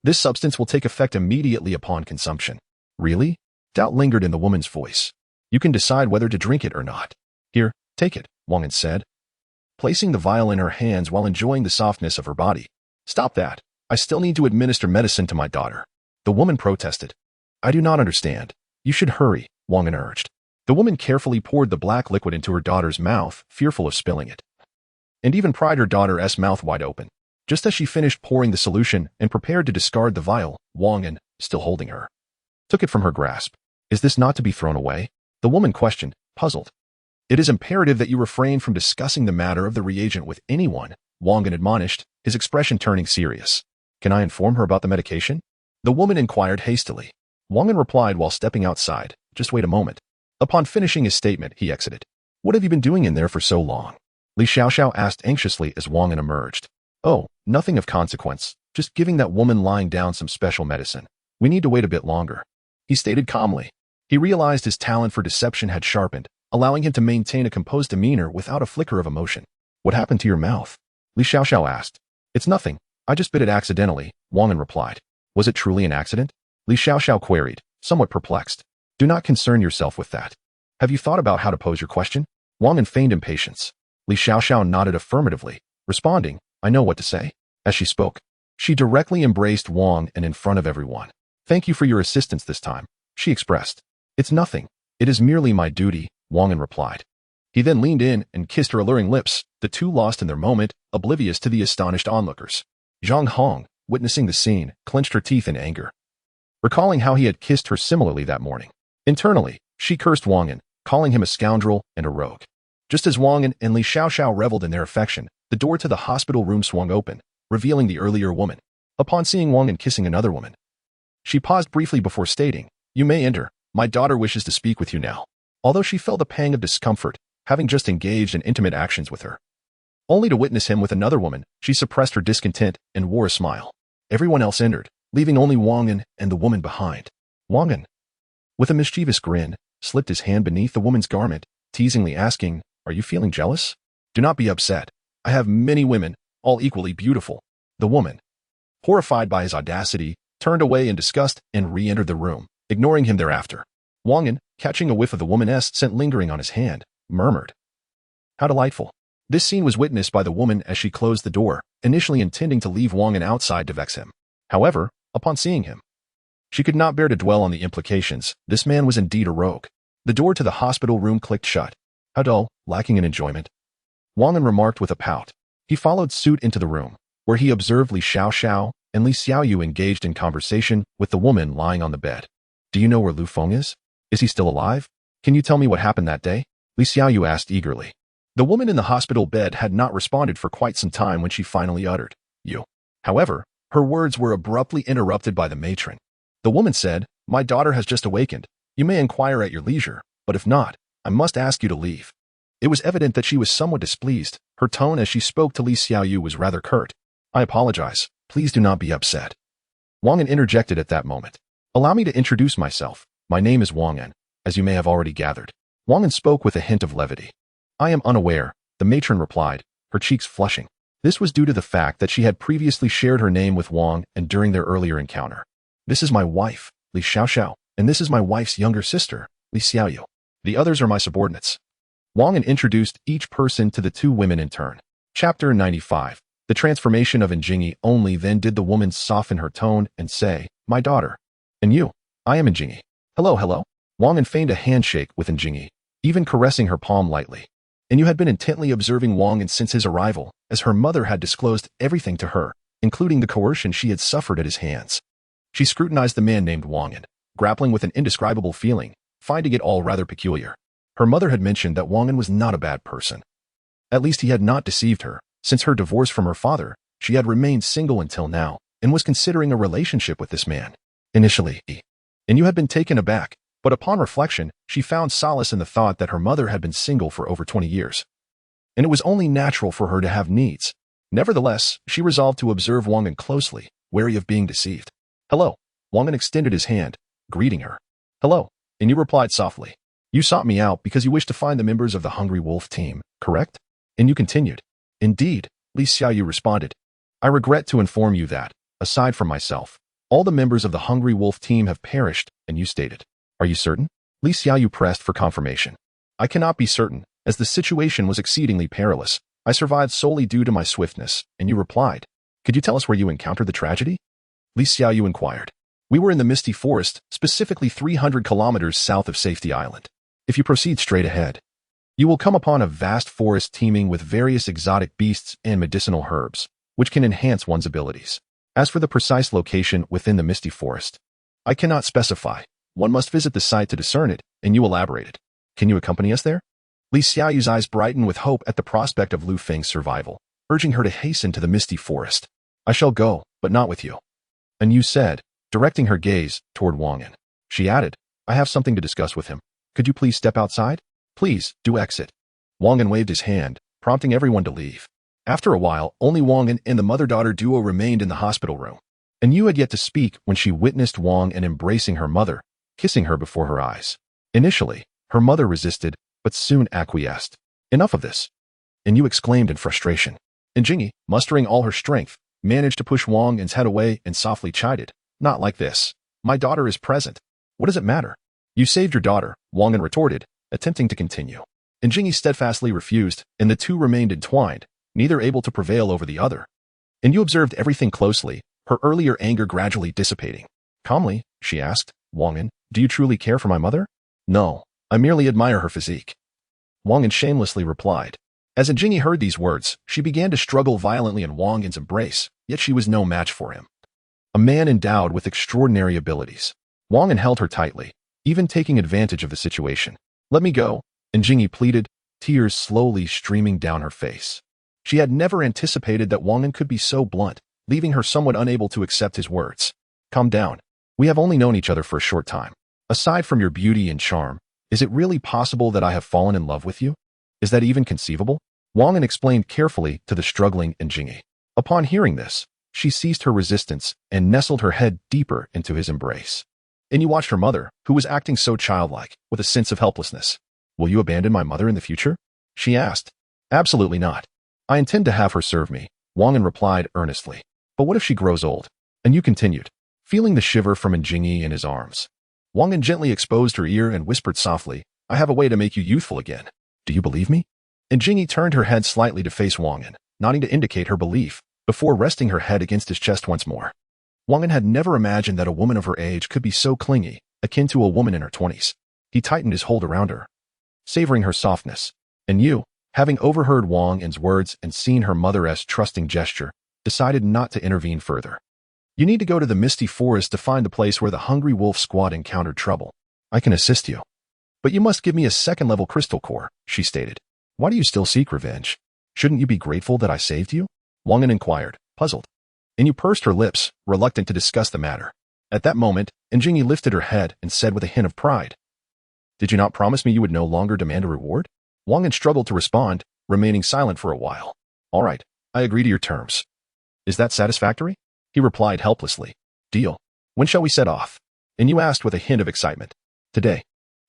"This substance will take effect immediately upon consumption." "Really?" Doubt lingered in the woman's voice. "You can decide whether to drink it or not. Here, take it," Wang An said, placing the vial in her hands while enjoying the softness of her body. "Stop that. I still need to administer medicine to my daughter," the woman protested. "I do not understand. You should hurry," Wang An urged. The woman carefully poured the black liquid into her daughter's mouth, fearful of spilling it, and even pried her daughter's mouth wide open. Just as she finished pouring the solution and prepared to discard the vial, Wang An, still holding her, took it from her grasp. "Is this not to be thrown away?" the woman questioned, puzzled. "It is imperative that you refrain from discussing the matter of the reagent with anyone," Wang An admonished, his expression turning serious. "Can I inform her about the medication?" the woman inquired hastily. Wang An replied while stepping outside, "Just wait a moment." Upon finishing his statement, he exited. "What have you been doing in there for so long?" Li Xiaoxiao asked anxiously as Wang An emerged. "Oh, nothing of consequence, just giving that woman lying down some special medicine. We need to wait a bit longer," he stated calmly. He realized his talent for deception had sharpened, allowing him to maintain a composed demeanor without a flicker of emotion. "What happened to your mouth?" Li Xiaoxiao asked. "It's nothing. I just bit it accidentally," Wang An replied. "Was it truly an accident?" Li Xiaoxiao queried, somewhat perplexed. "Do not concern yourself with that. Have you thought about how to pose your question?" Wang An feigned impatience. Li Xiaoxiao nodded affirmatively, responding, "I know what to say." As she spoke, she directly embraced Wang An in front of everyone. "Thank you for your assistance this time," she expressed. "It's nothing. It is merely my duty," Wang An replied. He then leaned in and kissed her alluring lips, the two lost in their moment, oblivious to the astonished onlookers. Zhang Hong, witnessing the scene, clenched her teeth in anger, recalling how he had kissed her similarly that morning. Internally, she cursed Wang An, calling him a scoundrel and a rogue. Just as Wang An and Li Xiaoxiao reveled in their affection, the door to the hospital room swung open, revealing the earlier woman. Upon seeing Wang An kissing another woman, she paused briefly before stating, "You may enter. My daughter wishes to speak with you now." Although she felt a pang of discomfort, having just engaged in intimate actions with her, only to witness him with another woman, she suppressed her discontent and wore a smile. Everyone else entered, leaving only Wang An and the woman behind. Wang An, with a mischievous grin, slipped his hand beneath the woman's garment, teasingly asking, "Are you feeling jealous? Do not be upset. I have many women, all equally beautiful." The woman, horrified by his audacity, turned away in disgust and re-entered the room, ignoring him thereafter. Wang An, catching a whiff of the woman's scent lingering on his hand, murmured, "How delightful." This scene was witnessed by the woman as she closed the door, initially intending to leave Wang An outside to vex him. However, upon seeing him, she could not bear to dwell on the implications. This man was indeed a rogue. The door to the hospital room clicked shut. "How dull, lacking in enjoyment," Wang An remarked with a pout. He followed suit into the room, where he observed Li Xiaoxiao and Li Xiaoyu engaged in conversation with the woman lying on the bed. "Do you know where Lu Feng is? Is he still alive? Can you tell me what happened that day?" Li Xiaoyu asked eagerly. The woman in the hospital bed had not responded for quite some time when she finally uttered, "You." However, her words were abruptly interrupted by the matron. The woman said, "My daughter has just awakened. You may inquire at your leisure, but if not, I must ask you to leave." It was evident that she was somewhat displeased. Her tone as she spoke to Li Xiaoyu was rather curt. "I apologize. Please do not be upset." Wang An interjected at that moment. "Allow me to introduce myself. My name is Wang An, as you may have already gathered." Wang An spoke with a hint of levity. "I am unaware," the matron replied, her cheeks flushing. This was due to the fact that she had previously shared her name with Wang and during their earlier encounter. "This is my wife, Li Xiaoxiao, and this is my wife's younger sister, Li Xiaoyu. The others are my subordinates." Wang An introduced each person to the two women in turn. Chapter 95. The transformation of Njingi. Only then did the woman soften her tone and say, "My daughter. And you? I am Njingi. Hello, hello." Wang An feigned a handshake with Njingi, even caressing her palm lightly. And you had been intently observing Wang An since his arrival, as her mother had disclosed everything to her, including the coercion she had suffered at his hands. She scrutinized the man named Wang An, grappling with an indescribable feeling, finding it all rather peculiar. Her mother had mentioned that Wang An was not a bad person. At least he had not deceived her. Since her divorce from her father, she had remained single until now, and was considering a relationship with this man. Initially, and you had been taken aback, but upon reflection, she found solace in the thought that her mother had been single for over 20 years. And it was only natural for her to have needs. Nevertheless, she resolved to observe Wang An closely, wary of being deceived. "Hello." Wang An extended his hand, greeting her. "Hello." And you replied softly, "You sought me out because you wished to find the members of the Hungry Wolf team, correct?" And you continued. "Indeed," Li Xiaoyu responded. "I regret to inform you that, aside from myself, all the members of the Hungry Wolf team have perished," and you stated. "Are you certain?" Li Xiaoyu pressed for confirmation. "I cannot be certain, as the situation was exceedingly perilous. I survived solely due to my swiftness," and you replied. "Could you tell us where you encountered the tragedy?" Li Xiaoyu inquired. "We were in the Misty Forest, specifically 300 kilometers south of Safety Island. If you proceed straight ahead, you will come upon a vast forest teeming with various exotic beasts and medicinal herbs, which can enhance one's abilities. As for the precise location within the Misty Forest, I cannot specify. One must visit the site to discern it," and you elaborated. "Can you accompany us there?" Li Xiaoyu's eyes brightened with hope at the prospect of Lu Feng's survival, urging her to hasten to the Misty Forest. "I shall go, but not with you." And you said, directing her gaze toward Wang An. She added, "I have something to discuss with him. Could you please step outside? Please, do exit." Wang An waved his hand, prompting everyone to leave. After a while, only Wang An and the mother-daughter duo remained in the hospital room. And you had yet to speak when she witnessed Wang An embracing her mother, kissing her before her eyes. Initially, her mother resisted, but soon acquiesced. "Enough of this!" And you exclaimed in frustration. And Njingi, mustering all her strength, managed to push Wang An's head away and softly chided, "Not like this. My daughter is present. What does it matter?" "You saved your daughter," Wang An retorted, attempting to continue. And Njingi steadfastly refused, and the two remained entwined, neither able to prevail over the other. And you observed everything closely, her earlier anger gradually dissipating. Calmly, she asked, "Wang An, do you truly care for my mother?" "No, I merely admire her physique," Wang An shamelessly replied. As Jingyi heard these words, she began to struggle violently in Wang An's embrace, yet she was no match for him. A man endowed with extraordinary abilities. Wang An held her tightly, even taking advantage of the situation. "Let me go," Jingyi pleaded, tears slowly streaming down her face. She had never anticipated that Wang An could be so blunt, leaving her somewhat unable to accept his words. "Calm down. We have only known each other for a short time. Aside from your beauty and charm, is it really possible that I have fallen in love with you? Is that even conceivable?" Wang An explained carefully to the struggling Jingyi. Upon hearing this, she ceased her resistance and nestled her head deeper into his embrace. And you watched her mother, who was acting so childlike, with a sense of helplessness. "Will you abandon my mother in the future?" she asked. "Absolutely not. I intend to have her serve me," Wang An replied earnestly. "But what if she grows old?" And you continued, feeling the shiver from Jingyi in his arms. Wang An gently exposed her ear and whispered softly, "I have a way to make you youthful again. Do you believe me?" Jingyi turned her head slightly to face Wang An, nodding to indicate her belief, before resting her head against his chest once more. Wang An had never imagined that a woman of her age could be so clingy, akin to a woman in her 20s. He tightened his hold around her, savoring her softness. And you, having overheard Wang An's words and seen her mother's trusting gesture, decided not to intervene further. "You need to go to the misty forest to find the place where the hungry wolf squad encountered trouble. I can assist you. But you must give me a second-level crystal core," she stated. "Why do you still seek revenge? Shouldn't you be grateful that I saved you?" Wang An inquired, puzzled. And you pursed her lips, reluctant to discuss the matter. At that moment, Jingyi lifted her head and said with a hint of pride, "Did you not promise me you would no longer demand a reward?" Wang An struggled to respond, remaining silent for a while. "All right, I agree to your terms. Is that satisfactory?" He replied helplessly. "Deal. When shall we set off?" And you asked with a hint of excitement. "Today.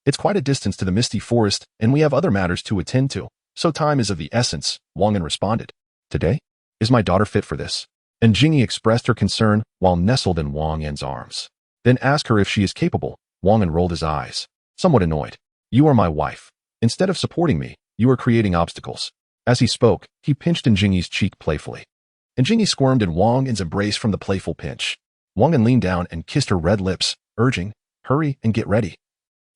It's quite a distance to the misty forest, and we have other matters to attend to, so time is of the essence," Wang An responded. "Today? Is my daughter fit for this?" And Jingyi expressed her concern while nestled in Wang An's arms. "Then ask her if she is capable." Wang An rolled his eyes, somewhat annoyed. "You are my wife. Instead of supporting me, you are creating obstacles." As he spoke, he pinched Jingyi's cheek playfully. Jingyi squirmed in Wang An's embrace from the playful pinch. Wang An leaned down and kissed her red lips, urging, "Hurry and get ready.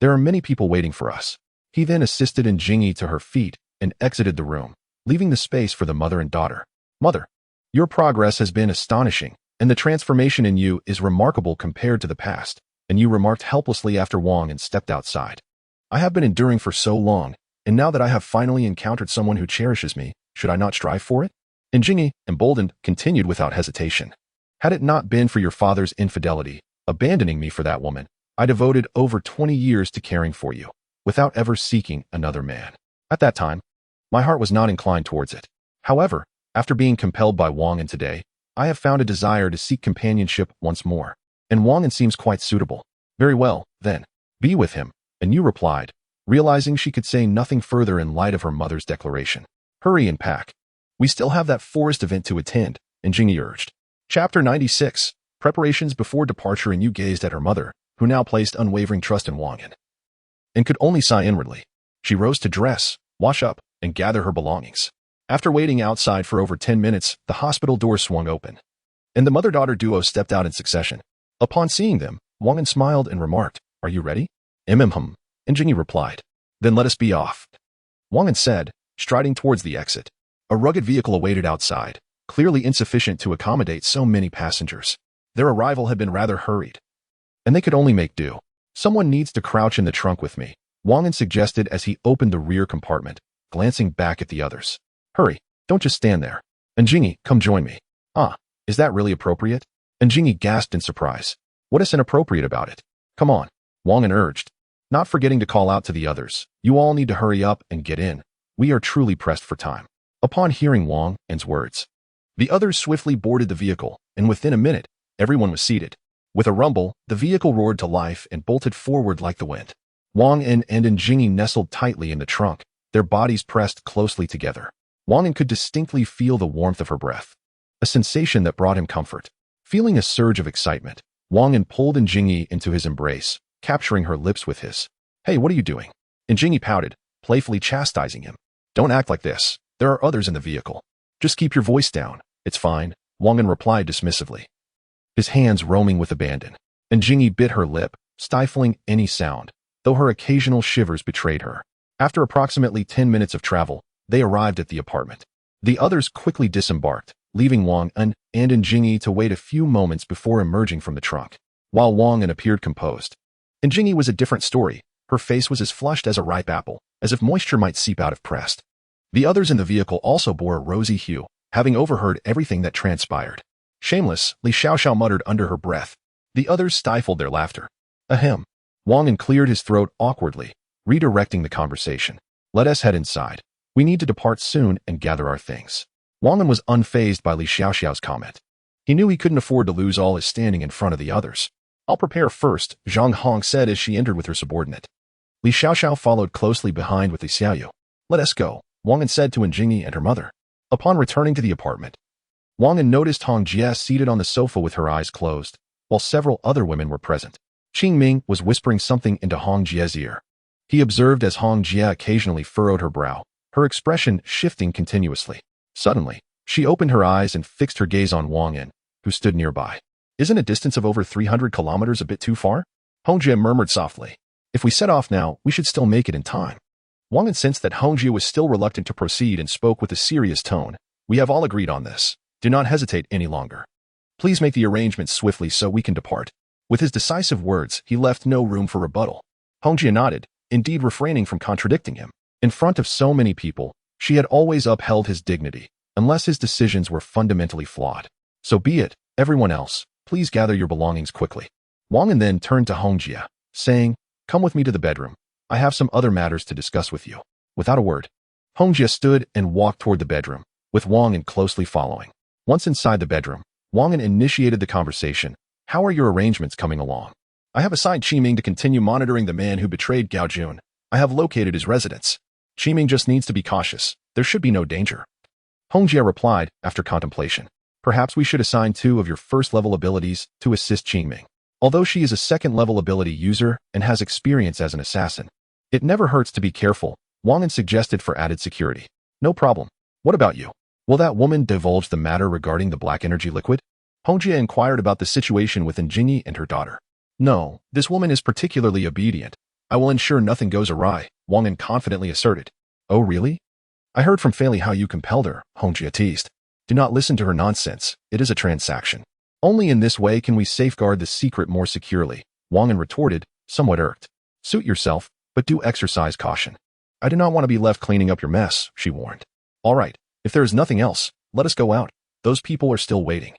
There are many people waiting for us." He then assisted Jingyi to her feet and exited the room, leaving the space for the mother and daughter. "Mother, your progress has been astonishing, and the transformation in you is remarkable compared to the past," and you remarked helplessly after Wang An stepped outside. "I have been enduring for so long, and now that I have finally encountered someone who cherishes me, should I not strive for it?" And Jingyi, emboldened, continued without hesitation. "Had it not been for your father's infidelity, abandoning me for that woman, I devoted over 20 years to caring for you, without ever seeking another man. At that time, my heart was not inclined towards it. However, after being compelled by Wang An today, I have found a desire to seek companionship once more, and Wang An seems quite suitable. Very well, then, be with him." And you replied, realizing she could say nothing further in light of her mother's declaration. "Hurry and pack. We still have that forest event to attend," and Jingyi urged. Chapter 96, Preparations before departure. And you gazed at her mother, who now placed unwavering trust in Wang An, and could only sigh inwardly. She rose to dress, wash up, and gather her belongings. After waiting outside for over 10 minutes, the hospital door swung open, and the mother-daughter duo stepped out in succession. Upon seeing them, Wang An smiled and remarked, "Are you ready?" And Jingyi replied, "Then let us be off," Wang An said, striding towards the exit. A rugged vehicle awaited outside, clearly insufficient to accommodate so many passengers. Their arrival had been rather hurried, and they could only make do. "Someone needs to crouch in the trunk with me," Wang An suggested as he opened the rear compartment, glancing back at the others. "Hurry, don't just stand there. And Jingyi, come join me." "Ah, is that really appropriate?" And Jingyi gasped in surprise. "What is inappropriate about it? Come on," Wang An urged, not forgetting to call out to the others. "You all need to hurry up and get in. We are truly pressed for time." Upon hearing Wang An's words, the others swiftly boarded the vehicle, and within a minute, everyone was seated. With a rumble, the vehicle roared to life and bolted forward like the wind. Wang An and Jingyi nestled tightly in the trunk, their bodies pressed closely together. Wang An could distinctly feel the warmth of her breath, a sensation that brought him comfort. Feeling a surge of excitement, Wang An pulled Jingyi into his embrace, capturing her lips with his. "Hey, what are you doing?" And Jingyi pouted, playfully chastising him. "Don't act like this. There are others in the vehicle. Just keep your voice down. It's fine," Wang An replied dismissively, his hands roaming with abandon. And Jingyi bit her lip, stifling any sound, though her occasional shivers betrayed her. After approximately 10 minutes of travel, They arrived at the apartment. The others quickly disembarked, leaving Wang An and Njingyi to wait a few moments before emerging from the trunk. While Wang An appeared composed, Njingyi was a different story. Her face was as flushed as a ripe apple, as if moisture might seep out if pressed. The others in the vehicle also bore a rosy hue, having overheard everything that transpired. Shameless, Li Xiaoxiao muttered under her breath. The others stifled their laughter. Ahem. Wang An cleared his throat awkwardly, redirecting the conversation. Let us head inside. We need to depart soon and gather our things. Wang An was unfazed by Li Xiaoxiao's comment. He knew he couldn't afford to lose all his standing in front of the others. I'll prepare first, Zhang Hong said as she entered with her subordinate. Li Xiaoxiao followed closely behind with Li Xiaoyu. Let us go, Wang An said to Njingyi and her mother. Upon returning to the apartment, Wang An noticed Hong Jie seated on the sofa with her eyes closed, while several other women were present. Qing Ming was whispering something into Hong Jie's ear. He observed as Hong Jie occasionally furrowed her brow, her expression shifting continuously. Suddenly, she opened her eyes and fixed her gaze on Wang An, who stood nearby. Isn't a distance of over 300 kilometers a bit too far? Hong Jie murmured softly. If we set off now, we should still make it in time. Wang An sensed that Hong Jie was still reluctant to proceed and spoke with a serious tone. We have all agreed on this. Do not hesitate any longer. Please make the arrangements swiftly so we can depart. With his decisive words, he left no room for rebuttal. Hong Jie nodded, indeed refraining from contradicting him. In front of so many people, she had always upheld his dignity, unless his decisions were fundamentally flawed. So be it, everyone else, please gather your belongings quickly. Wang An then turned to Hong Jie, saying, Come with me to the bedroom. I have some other matters to discuss with you. Without a word, Hong Jie stood and walked toward the bedroom, with Wang An closely following. Once inside the bedroom, Wang An initiated the conversation. How are your arrangements coming along? I have assigned Qi Ming to continue monitoring the man who betrayed Gao Jun. I have located his residence. Qi Ming just needs to be cautious. There should be no danger. Hong Jie replied, after contemplation. Perhaps we should assign 2 of your first-level abilities to assist Qi Ming. Although she is a second-level ability user and has experience as an assassin, it never hurts to be careful, Wang An suggested for added security. No problem. What about you? Will that woman divulge the matter regarding the black energy liquid? Hong Jie inquired about the situation with Njingyi and her daughter. No, this woman is particularly obedient. I will ensure nothing goes awry, Wang An confidently asserted. Oh really? I heard from Fei Li how you compelled her, Hong Jie teased. Do not listen to her nonsense. It is a transaction. Only in this way can we safeguard the secret more securely, Wang An retorted, somewhat irked. Suit yourself, but do exercise caution. I do not want to be left cleaning up your mess, she warned. All right, if there is nothing else, let us go out. Those people are still waiting.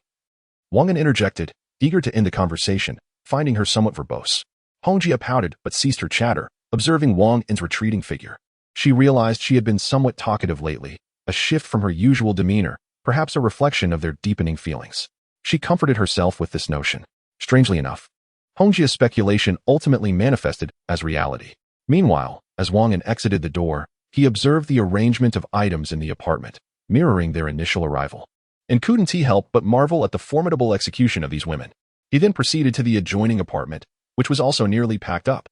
Wang An interjected, eager to end the conversation, finding her somewhat verbose. Hong Jie pouted but ceased her chatter, observing Wang An's retreating figure. She realized she had been somewhat talkative lately, a shift from her usual demeanor, perhaps a reflection of their deepening feelings. She comforted herself with this notion. Strangely enough, Hong Jie's speculation ultimately manifested as reality. Meanwhile, as Wang An exited the door, he observed the arrangement of items in the apartment, mirroring their initial arrival. And couldn't he help but marvel at the formidable execution of these women. He then proceeded to the adjoining apartment, which was also nearly packed up.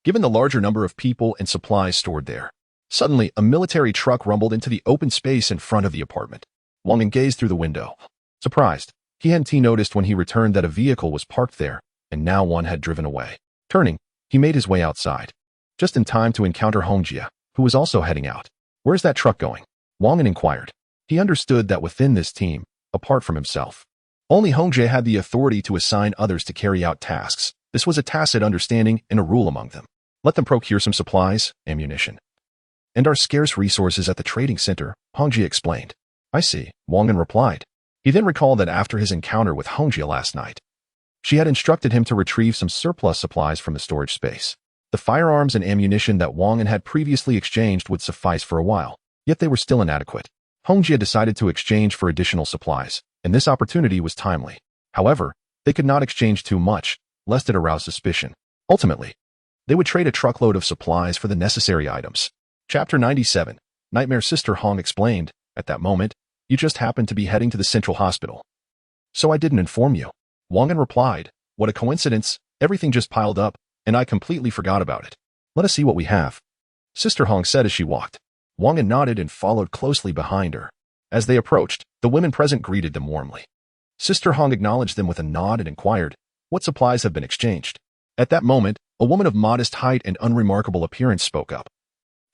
Given the larger number of people and supplies stored there, suddenly a military truck rumbled into the open space in front of the apartment. Wang An gazed through the window. Surprised, he hadn't noticed when he returned that a vehicle was parked there, and now one had driven away. Turning, he made his way outside, just in time to encounter Hong Jie, who was also heading out. Where's that truck going? Wang An inquired. He understood that within this team, apart from himself, only Hong Jie had the authority to assign others to carry out tasks. This was a tacit understanding and a rule among them. Let them procure some supplies, ammunition, and our scarce resources at the trading center, Hong Jie explained. I see, Wang An replied. He then recalled that after his encounter with Hong Jie last night, she had instructed him to retrieve some surplus supplies from the storage space. The firearms and ammunition that Wang An had previously exchanged would suffice for a while, yet they were still inadequate. Hong Jie decided to exchange for additional supplies, and this opportunity was timely. However, they could not exchange too much, lest it arouse suspicion. Ultimately, they would trade a truckload of supplies for the necessary items. Chapter 97, Nightmare Sister Hong explained, at that moment, you just happened to be heading to the central hospital. So I didn't inform you. Wang An replied, what a coincidence, everything just piled up, and I completely forgot about it. Let us see what we have. Sister Hong said as she walked. Wang An nodded and followed closely behind her. As they approached, the women present greeted them warmly. Sister Hong acknowledged them with a nod and inquired, what supplies have been exchanged? At that moment, a woman of modest height and unremarkable appearance spoke up.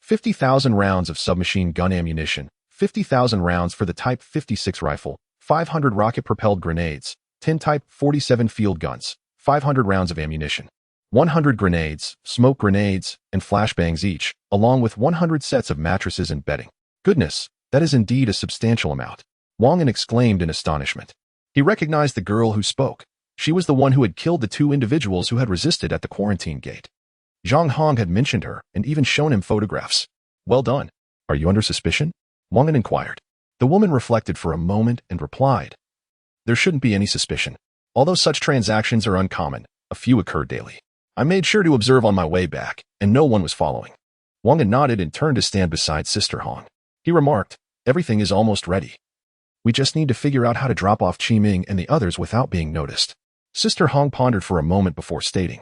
50,000 rounds of submachine gun ammunition, 50,000 rounds for the Type 56 rifle, 500 rocket-propelled grenades, 10 Type 47 field guns, 500 rounds of ammunition, 100 grenades, smoke grenades, and flashbangs each, along with 100 sets of mattresses and bedding. Goodness, that is indeed a substantial amount. Wang An exclaimed in astonishment. He recognized the girl who spoke. She was the one who had killed the two individuals who had resisted at the quarantine gate. Zhang Hong had mentioned her and even shown him photographs. Well done. Are you under suspicion? Wang An inquired. The woman reflected for a moment and replied. There shouldn't be any suspicion. Although such transactions are uncommon, a few occur daily. I made sure to observe on my way back, and no one was following. Wang An nodded and turned to stand beside Sister Hong. He remarked, everything is almost ready. We just need to figure out how to drop off Qi Ming and the others without being noticed. Sister Hong pondered for a moment before stating.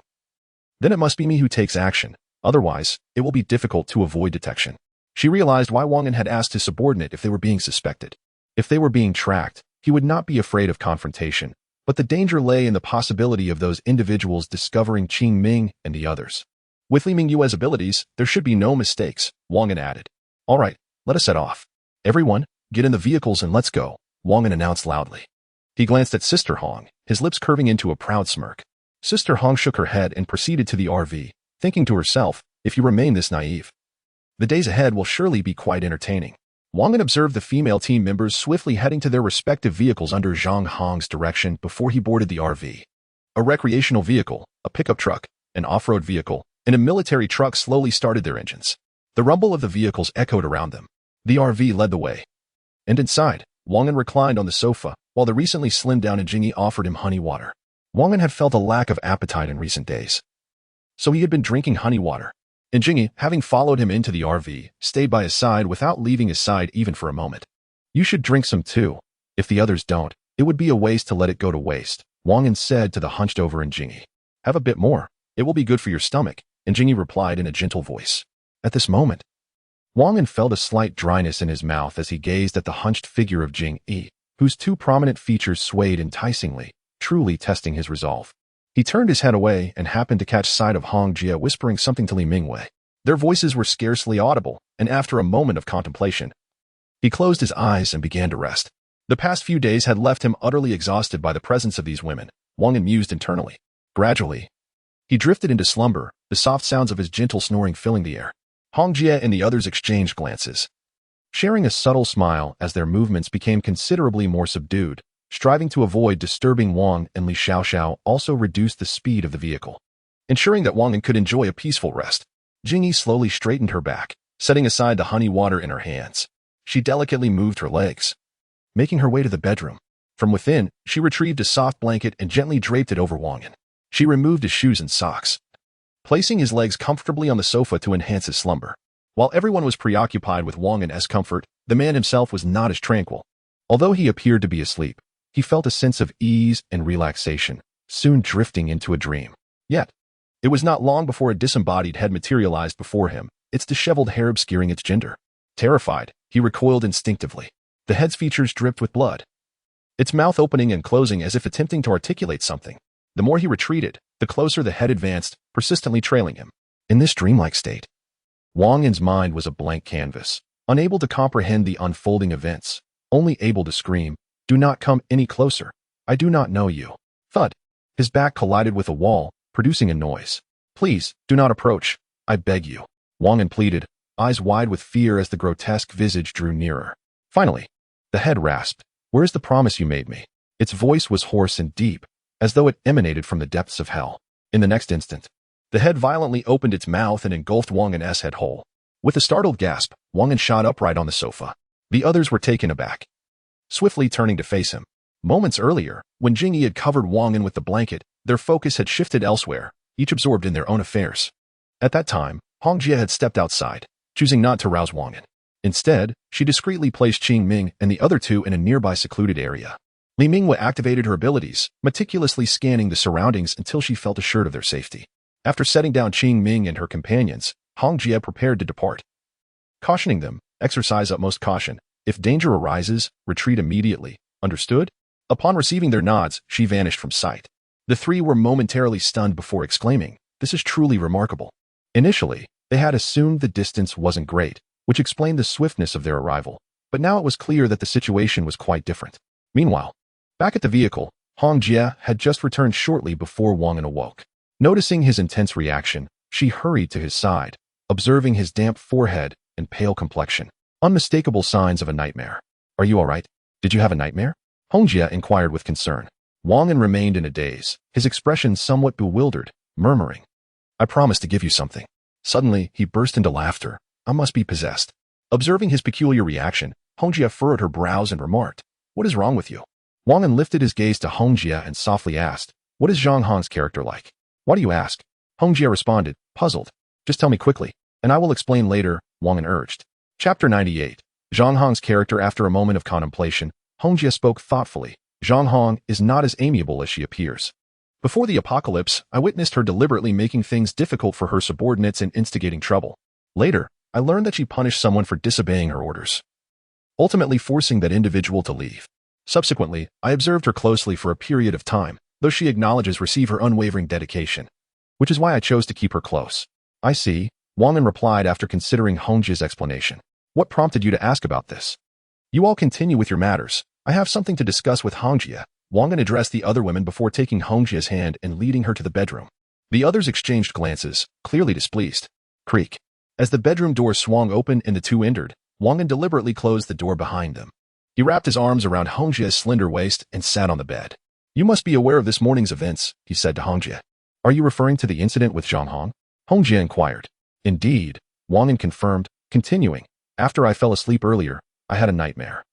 Then it must be me who takes action. Otherwise, it will be difficult to avoid detection. She realized why Wang An had asked his subordinate if they were being suspected. If they were being tracked, he would not be afraid of confrontation, but the danger lay in the possibility of those individuals discovering Qi Ming and the others. With Li Mingyue's abilities, there should be no mistakes, Wang An added. All right, let us set off. Everyone, get in the vehicles and let's go, Wang An announced loudly. He glanced at Sister Hong, his lips curving into a proud smirk. Sister Hong shook her head and proceeded to the RV, thinking to herself, if you remain this naive, the days ahead will surely be quite entertaining. Wang An observed the female team members swiftly heading to their respective vehicles under Zhang Hong's direction before he boarded the RV. A recreational vehicle, a pickup truck, an off-road vehicle, and a military truck slowly started their engines. The rumble of the vehicles echoed around them. The RV led the way. And inside, Wang An reclined on the sofa, while the recently slimmed down Jingyi offered him honey water. Wang An had felt a lack of appetite in recent days, so he had been drinking honey water. And Jingyi, having followed him into the RV, stayed by his side without leaving his side even for a moment. You should drink some too. If the others don't, it would be a waste to let it go to waste, Wang An said to the hunched-over Jingyi. Have a bit more. It will be good for your stomach, and Jingyi replied in a gentle voice. At this moment, Wang An felt a slight dryness in his mouth as he gazed at the hunched figure of Jingyi, whose two prominent features swayed enticingly, truly testing his resolve. He turned his head away and happened to catch sight of Hong Jie whispering something to Li Mingwei. Their voices were scarcely audible, and after a moment of contemplation, he closed his eyes and began to rest. The past few days had left him utterly exhausted by the presence of these women, Wang An mused internally. Gradually, he drifted into slumber, the soft sounds of his gentle snoring filling the air. Hong Jie and the others exchanged glances, sharing a subtle smile as their movements became considerably more subdued. Striving to avoid disturbing Wang and Li Xiaoxiao also reduced the speed of the vehicle, ensuring that Wang An could enjoy a peaceful rest. Jingyi slowly straightened her back, setting aside the honey water in her hands. She delicately moved her legs, making her way to the bedroom. From within, she retrieved a soft blanket and gently draped it over Wang An. She removed his shoes and socks, placing his legs comfortably on the sofa to enhance his slumber. While everyone was preoccupied with Wang An's comfort, the man himself was not as tranquil. Although he appeared to be asleep, he felt a sense of ease and relaxation, soon drifting into a dream. Yet, it was not long before a disembodied head materialized before him, its disheveled hair obscuring its gender. Terrified, he recoiled instinctively. The head's features dripped with blood, its mouth opening and closing as if attempting to articulate something. The more he retreated, the closer the head advanced, persistently trailing him. In this dreamlike state, Wang An's mind was a blank canvas, unable to comprehend the unfolding events, only able to scream, "Do not come any closer. I do not know you." Thud. His back collided with a wall, producing a noise. "Please, do not approach. I beg you," Wang An pleaded, eyes wide with fear as the grotesque visage drew nearer. Finally, the head rasped, "Where is the promise you made me?" Its voice was hoarse and deep, as though it emanated from the depths of hell. In the next instant, the head violently opened its mouth and engulfed Wang An's head whole. With a startled gasp, Wang An shot upright on the sofa. The others were taken aback, swiftly turning to face him. Moments earlier, when Jingyi had covered Wang An with the blanket, their focus had shifted elsewhere, each absorbed in their own affairs. At that time, Hong Jie had stepped outside, choosing not to rouse Wang An. Instead, she discreetly placed Qi Ming and the other two in a nearby secluded area. Li Mingwei activated her abilities, meticulously scanning the surroundings until she felt assured of their safety. After setting down Qi Ming and her companions, Hong Jie prepared to depart, cautioning them, "Exercise utmost caution. If danger arises, retreat immediately. Understood?" Upon receiving their nods, she vanished from sight. The three were momentarily stunned before exclaiming, "This is truly remarkable." Initially, They had assumed the distance wasn't great, which explained the swiftness of their arrival, but now it was clear that the situation was quite different. Meanwhile, back at the vehicle, Hong Jie had just returned shortly before Wang An awoke. Noticing his intense reaction, she hurried to his side, observing his damp forehead and pale complexion. Unmistakable signs of a nightmare. Are you all right? Did you have a nightmare? Hong Jie inquired with concern. Wang An remained in a daze, his expression somewhat bewildered, murmuring, I promised to give you something. Suddenly, he burst into laughter. I must be possessed. Observing his peculiar reaction, Hong Jie furrowed her brows and remarked, What is wrong with you? Wang An lifted his gaze to Hong Jie and softly asked, What is Zhang Hong's character like? Why do you ask? Hong Jie responded, puzzled. Just tell me quickly, and I will explain later, Wang An urged. Chapter 98. Zhang Hong's character. After a moment of contemplation, Hong Jie spoke thoughtfully. Zhang Hong is not as amiable as she appears. Before the apocalypse, I witnessed her deliberately making things difficult for her subordinates and instigating trouble. Later, I learned that she punished someone for disobeying her orders, ultimately forcing that individual to leave. Subsequently, I observed her closely for a period of time, though she acknowledges receive her unwavering dedication, which is why I chose to keep her close. I see, Wang An replied after considering Hong Jie's explanation. What prompted you to ask about this? You all continue with your matters. I have something to discuss with Hong Jie. Wang An addressed the other women before taking Hong Jie's hand and leading her to the bedroom. The others exchanged glances, clearly displeased. Creak. As the bedroom door swung open and the two entered, Wang An deliberately closed the door behind them. He wrapped his arms around Hong Jie's slender waist and sat on the bed. You must be aware of this morning's events, he said to Hong Jie. Are you referring to the incident with Zhang Hong? Hong Jie inquired. Indeed, Wang An confirmed, continuing. After I fell asleep earlier, I had a nightmare.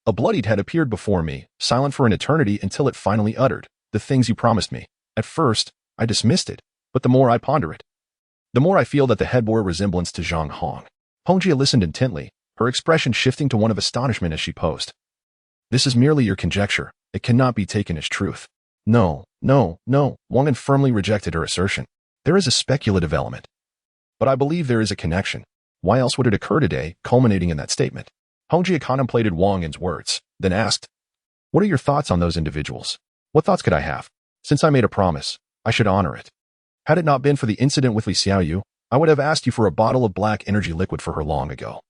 A bloodied head appeared before me, silent for an eternity until it finally uttered, the things you promised me. At first, I dismissed it, but the more I ponder it, the more I feel that the head bore a resemblance to Zhang Hong. Hong Jie listened intently, her expression shifting to one of astonishment as she posed. This is merely your conjecture. It cannot be taken as truth. No, Wang An firmly rejected her assertion. There is a speculative element. But I believe there is a connection. Why else would it occur today, culminating in that statement? Hong Jie contemplated Wang An's words, then asked, What are your thoughts on those individuals? What thoughts could I have? Since I made a promise, I should honor it. Had it not been for the incident with Li Xiaoyu, I would have asked you for a bottle of black energy liquid for her long ago.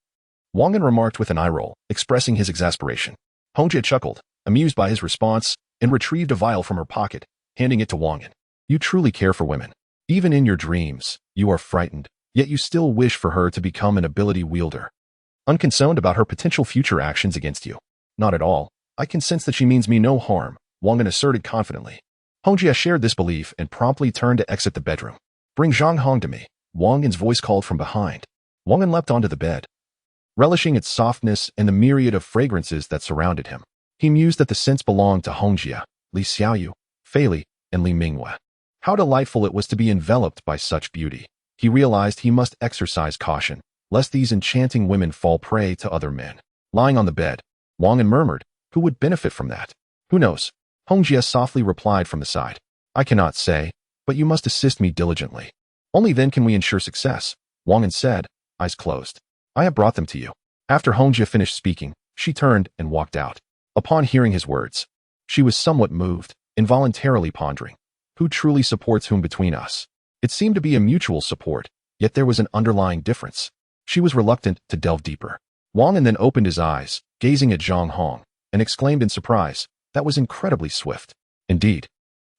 Wang An remarked with an eye roll, expressing his exasperation. Hong Jie chuckled, amused by his response, and retrieved a vial from her pocket, handing it to Wang An. You truly care for women. Even in your dreams, you are frightened, yet you still wish for her to become an ability wielder. Unconcerned about her potential future actions against you. Not at all. I can sense that she means me no harm, Wang An asserted confidently. Hong Jie shared this belief and promptly turned to exit the bedroom. Bring Zhang Hong to me, Wang An's voice called from behind. Wang An leapt onto the bed, relishing its softness and the myriad of fragrances that surrounded him. He mused that the scents belonged to Hong Jie, Li Xiaoyu, Fei Li, and Li Minghua. How delightful it was to be enveloped by such beauty. He realized he must exercise caution, lest these enchanting women fall prey to other men. Lying on the bed, Wang An murmured, Who would benefit from that? Who knows? Hong Jie softly replied from the side. I cannot say, but you must assist me diligently. Only then can we ensure success, Wang An said, eyes closed. I have brought them to you. After Hong Jie finished speaking, she turned and walked out. Upon hearing his words, she was somewhat moved, involuntarily pondering. Who truly supports whom between us? It seemed to be a mutual support, yet there was an underlying difference. She was reluctant to delve deeper. Wang An then opened his eyes, gazing at Zhang Hong, and exclaimed in surprise, That was incredibly swift. Indeed.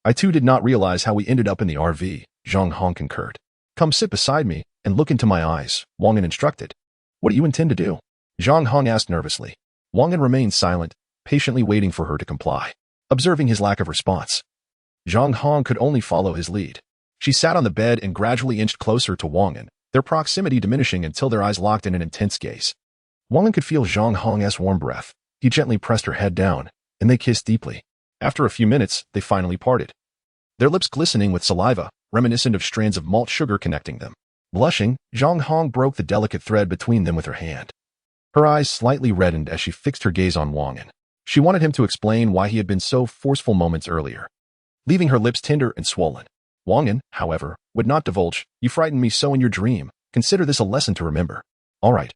I too did not realize how we ended up in the RV, Zhang Hong concurred. Come sit beside me and look into my eyes, Wang An instructed. What do you intend to do? Zhang Hong asked nervously. Wang An remained silent, patiently waiting for her to comply. Observing his lack of response, Zhang Hong could only follow his lead. She sat on the bed and gradually inched closer to Wang An, their proximity diminishing until their eyes locked in an intense gaze. Wang An could feel Zhang Hong's warm breath. He gently pressed her head down, and they kissed deeply. After a few minutes, they finally parted, their lips glistening with saliva, reminiscent of strands of malt sugar connecting them. Blushing, Zhang Hong broke the delicate thread between them with her hand. Her eyes slightly reddened as she fixed her gaze on Wang An. She wanted him to explain why he had been so forceful moments earlier, leaving her lips tender and swollen. Wang An, however, would not divulge. You frightened me so in your dream. Consider this a lesson to remember. All right.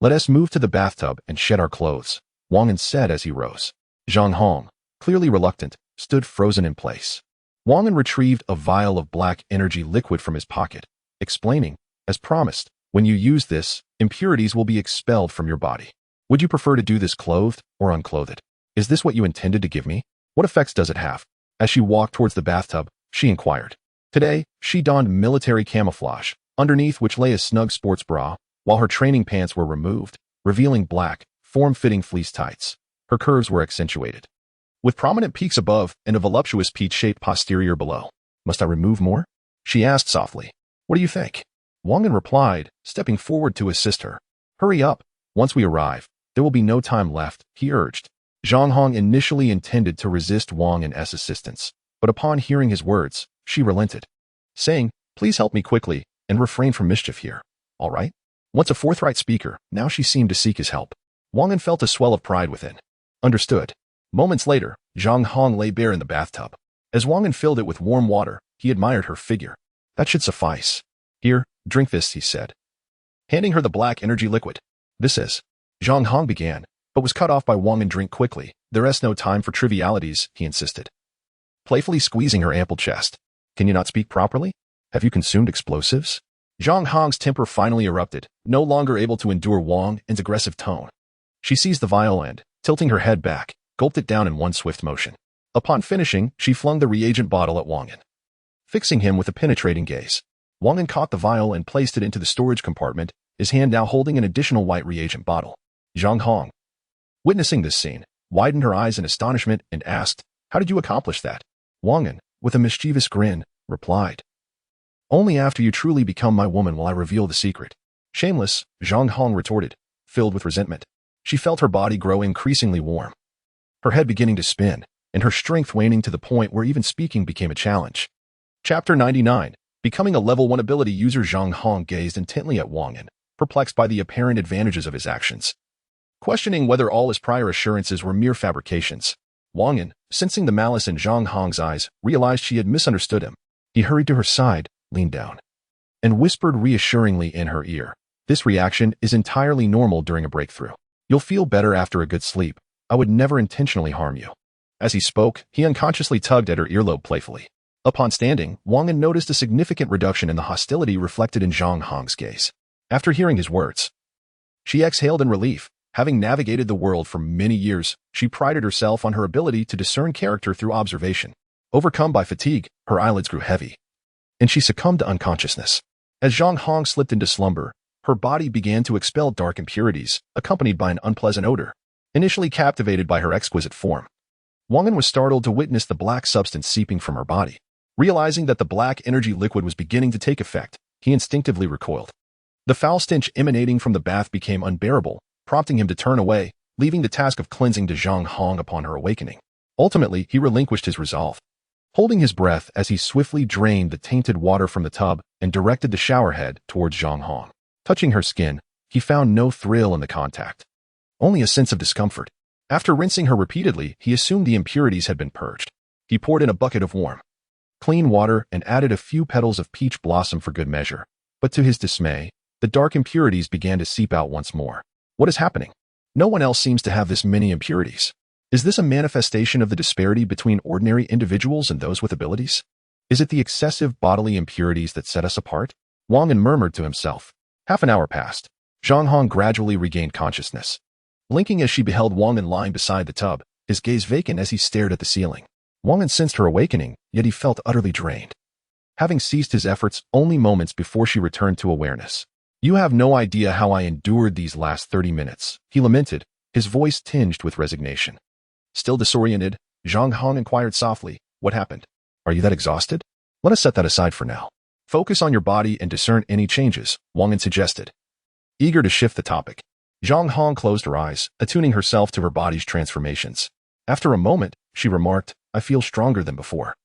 Let us move to the bathtub and shed our clothes, Wang An said as he rose. Zhang Hong, clearly reluctant, stood frozen in place. Wang An retrieved a vial of black energy liquid from his pocket, explaining, As promised, when you use this, impurities will be expelled from your body. Would you prefer to do this clothed or unclothed? Is this what you intended to give me? What effects does it have? As she walked towards the bathtub, she inquired. Today, she donned military camouflage, underneath which lay a snug sports bra, while her training pants were removed, revealing black, form-fitting fleece tights. Her curves were accentuated, with prominent peaks above and a voluptuous peach-shaped posterior below. Must I remove more? She asked softly. What do you think? Wang An replied, stepping forward to assist her. Hurry up. Once we arrive, there will be no time left, he urged. Zhang Hong initially intended to resist Wang An's assistance, but upon hearing his words, she relented, saying, Please help me quickly and refrain from mischief here. All right? Once a forthright speaker, now she seemed to seek his help. Wang An felt a swell of pride within. Understood. Moments later, Zhang Hong lay bare in the bathtub. As Wang An filled it with warm water, he admired her figure. That should suffice. Here, drink this, he said, handing her the black energy liquid. This is. Zhang Hong began, but was cut off by Wang An. Drink quickly. There is no time for trivialities, he insisted, playfully squeezing her ample chest. Can you not speak properly? Have you consumed explosives? Zhang Hong's temper finally erupted, no longer able to endure Wang An's aggressive tone. She seized the vial and, tilting her head back, gulped it down in one swift motion. Upon finishing, she flung the reagent bottle at Wang An, fixing him with a penetrating gaze. Wang An caught the vial and placed it into the storage compartment, his hand now holding an additional white reagent bottle. Zhang Hong, witnessing this scene, widened her eyes in astonishment and asked, How did you accomplish that? Wang An, with a mischievous grin, replied, Only after you truly become my woman will I reveal the secret. Shameless, Zhang Hong retorted, filled with resentment. She felt her body grow increasingly warm, her head beginning to spin, and her strength waning to the point where even speaking became a challenge. Chapter 99. Becoming a Level 1 ability user. Zhang Hong gazed intently at Wang An, perplexed by the apparent advantages of his actions, questioning whether all his prior assurances were mere fabrications. Wang An, sensing the malice in Zhang Hong's eyes, realized she had misunderstood him. He hurried to her side, leaned down, and whispered reassuringly in her ear, This reaction is entirely normal during a breakthrough. You'll feel better after a good sleep. I would never intentionally harm you. As he spoke, he unconsciously tugged at her earlobe playfully. Upon standing, Wang An noticed a significant reduction in the hostility reflected in Zhang Hong's gaze. After hearing his words, she exhaled in relief. Having navigated the world for many years, she prided herself on her ability to discern character through observation. Overcome by fatigue, her eyelids grew heavy, and she succumbed to unconsciousness. As Zhang Hong slipped into slumber, her body began to expel dark impurities, accompanied by an unpleasant odor. Initially captivated by her exquisite form, Wang An was startled to witness the black substance seeping from her body. Realizing that the black energy liquid was beginning to take effect, he instinctively recoiled. The foul stench emanating from the bath became unbearable, prompting him to turn away, leaving the task of cleansing to Zhang Hong upon her awakening. Ultimately, he relinquished his resolve, holding his breath as he swiftly drained the tainted water from the tub and directed the shower head towards Zhang Hong. Touching her skin, he found no thrill in the contact, only a sense of discomfort. After rinsing her repeatedly, he assumed the impurities had been purged. He poured in a bucket of warm, clean water and added a few petals of peach blossom for good measure. But to his dismay, the dark impurities began to seep out once more. What is happening? No one else seems to have this many impurities. Is this a manifestation of the disparity between ordinary individuals and those with abilities? Is it the excessive bodily impurities that set us apart? Wang An murmured to himself. Half an hour passed. Zhang Hong gradually regained consciousness, blinking as she beheld Wang An lying beside the tub, his gaze vacant as he stared at the ceiling. Wang An sensed her awakening, yet he felt utterly drained, having ceased his efforts only moments before she returned to awareness. You have no idea how I endured these last 30 minutes, he lamented, his voice tinged with resignation. Still disoriented, Zhang Hong inquired softly, What happened? Are you that exhausted? Let us set that aside for now. Focus on your body and discern any changes, Wang An suggested, eager to shift the topic. Zhang Hong closed her eyes, attuning herself to her body's transformations. After a moment, she remarked, I feel stronger than before.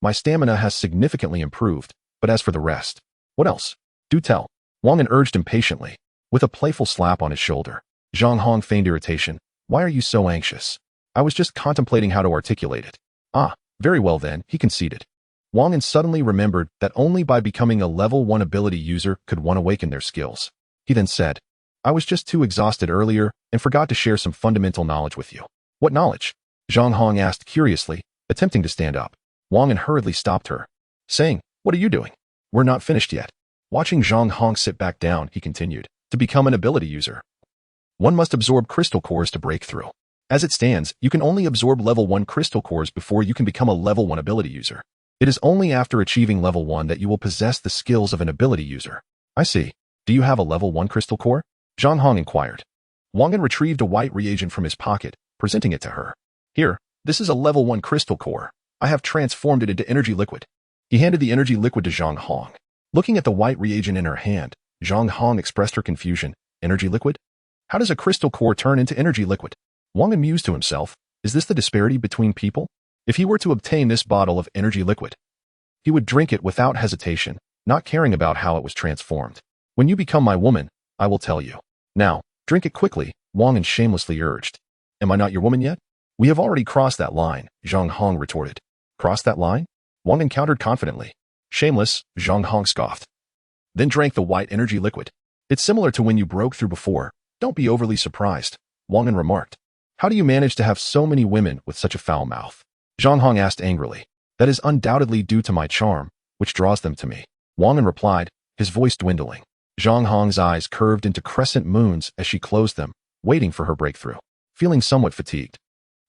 My stamina has significantly improved, but as for the rest, what else? Do tell, Wang An urged impatiently. With a playful slap on his shoulder, Zhang Hong feigned irritation. Why are you so anxious? I was just contemplating how to articulate it. Ah, very well then, he conceded. Wang An suddenly remembered that only by becoming a level 1 ability user could one awaken their skills. He then said, I was just too exhausted earlier and forgot to share some fundamental knowledge with you. What knowledge? Zhang Hong asked curiously, attempting to stand up. Wang An hurriedly stopped her, saying, What are you doing? We're not finished yet. Watching Zhang Hong sit back down, he continued, to become an ability user, one must absorb crystal cores to break through. As it stands, you can only absorb level 1 crystal cores before you can become a level 1 ability user. It is only after achieving level 1 that you will possess the skills of an ability user. I see. Do you have a level 1 crystal core? Zhang Hong inquired. Wang An retrieved a white reagent from his pocket, presenting it to her. Here, this is a level 1 crystal core. I have transformed it into energy liquid. He handed the energy liquid to Zhang Hong. Looking at the white reagent in her hand, Zhang Hong expressed her confusion. Energy liquid? How does a crystal core turn into energy liquid? Wang An mused to himself, is this the disparity between people? If he were to obtain this bottle of energy liquid, he would drink it without hesitation, not caring about how it was transformed. When you become my woman, I will tell you. Now, drink it quickly, Wang An shamelessly urged. Am I not your woman yet? We have already crossed that line, Zhang Hong retorted. Crossed that line? Wang An countered confidently. Shameless, Zhang Hong scoffed. Then drank the white energy liquid. It's similar to when you broke through before. Don't be overly surprised, Wang An remarked. How do you manage to have so many women with such a foul mouth? Zhang Hong asked angrily. That is undoubtedly due to my charm, which draws them to me. Wang An replied, his voice dwindling. Zhang Hong's eyes curved into crescent moons as she closed them, waiting for her breakthrough. Feeling somewhat fatigued,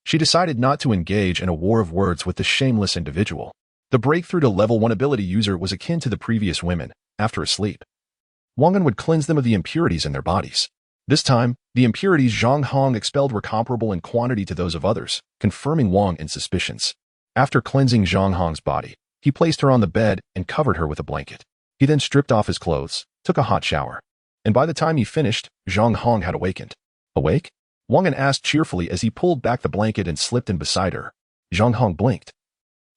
she decided not to engage in a war of words with the shameless individual. The breakthrough to level 1 ability user was akin to the previous women, after a sleep. Wang An would cleanse them of the impurities in their bodies. This time, the impurities Zhang Hong expelled were comparable in quantity to those of others, confirming Wang An's suspicions. After cleansing Zhang Hong's body, he placed her on the bed and covered her with a blanket. He then stripped off his clothes, took a hot shower. And by the time he finished, Zhang Hong had awakened. Awake? Wang An asked cheerfully as he pulled back the blanket and slipped in beside her. Zhang Hong blinked,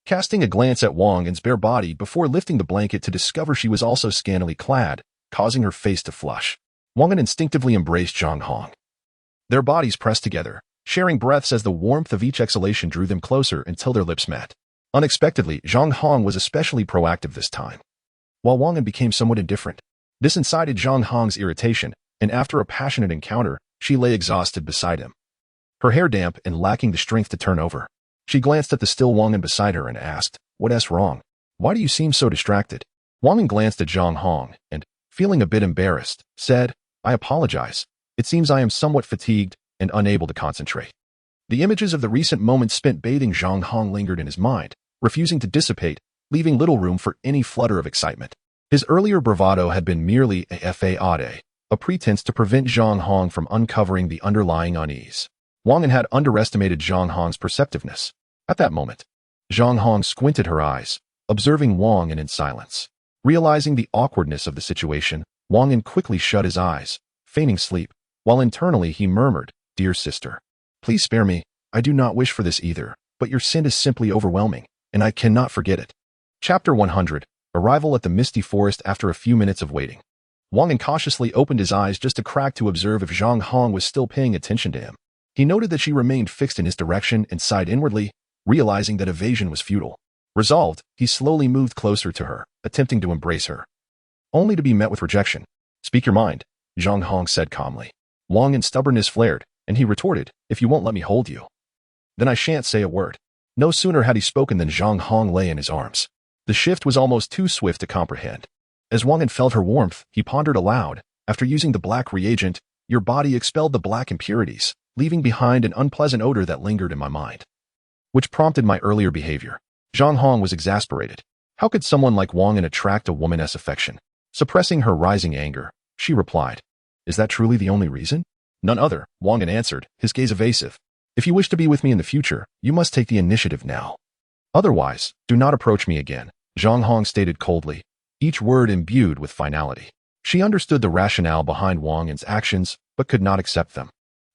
casting a glance at Wang An's bare body before lifting the blanket to discover she was also scantily clad, causing her face to flush. Wang An instinctively embraced Zhang Hong. Their bodies pressed together, sharing breaths as the warmth of each exhalation drew them closer until their lips met. Unexpectedly, Zhang Hong was especially proactive this time. While Wang An became somewhat indifferent, this incited Zhang Hong's irritation, and after a passionate encounter, she lay exhausted beside him. Her hair damp and lacking the strength to turn over. She glanced at the still Wang An beside her and asked, "What's wrong? Why do you seem so distracted?" Wang An glanced at Zhang Hong and, feeling a bit embarrassed, said, "I apologize. It seems I am somewhat fatigued and unable to concentrate." The images of the recent moments spent bathing Zhang Hong lingered in his mind, refusing to dissipate, leaving little room for any flutter of excitement. His earlier bravado had been merely a fade, a pretense to prevent Zhang Hong from uncovering the underlying unease. Wang An had underestimated Zhang Hong's perceptiveness. At that moment, Zhang Hong squinted her eyes, observing Wang An in silence. Realizing the awkwardness of the situation, Wang An quickly shut his eyes, feigning sleep, while internally he murmured, "Dear sister, please spare me. I do not wish for this either, but your sin is simply overwhelming, and I cannot forget it." Chapter 100, Arrival at the Misty Forest after a few minutes of waiting. Wang An cautiously opened his eyes just a crack to observe if Zhang Hong was still paying attention to him. He noted that she remained fixed in his direction and sighed inwardly, realizing that evasion was futile. Resolved, he slowly moved closer to her, attempting to embrace her, only to be met with rejection. "Speak your mind," Zhang Hong said calmly. Wang An's stubbornness flared, and he retorted, "If you won't let me hold you, then I shan't say a word." No sooner had he spoken than Zhang Hong lay in his arms. The shift was almost too swift to comprehend. As Wang An felt her warmth, he pondered aloud, "After using the black reagent, your body expelled the black impurities, leaving behind an unpleasant odor that lingered in my mind, which prompted my earlier behavior." Zhang Hong was exasperated. How could someone like Wang An attract a woman's affection? Suppressing her rising anger, she replied, "Is that truly the only reason?" "None other," Wang An answered, his gaze evasive. "If you wish to be with me in the future, you must take the initiative now. Otherwise, do not approach me again," Zhang Hong stated coldly, each word imbued with finality. She understood the rationale behind Wang An's actions, but could not accept them.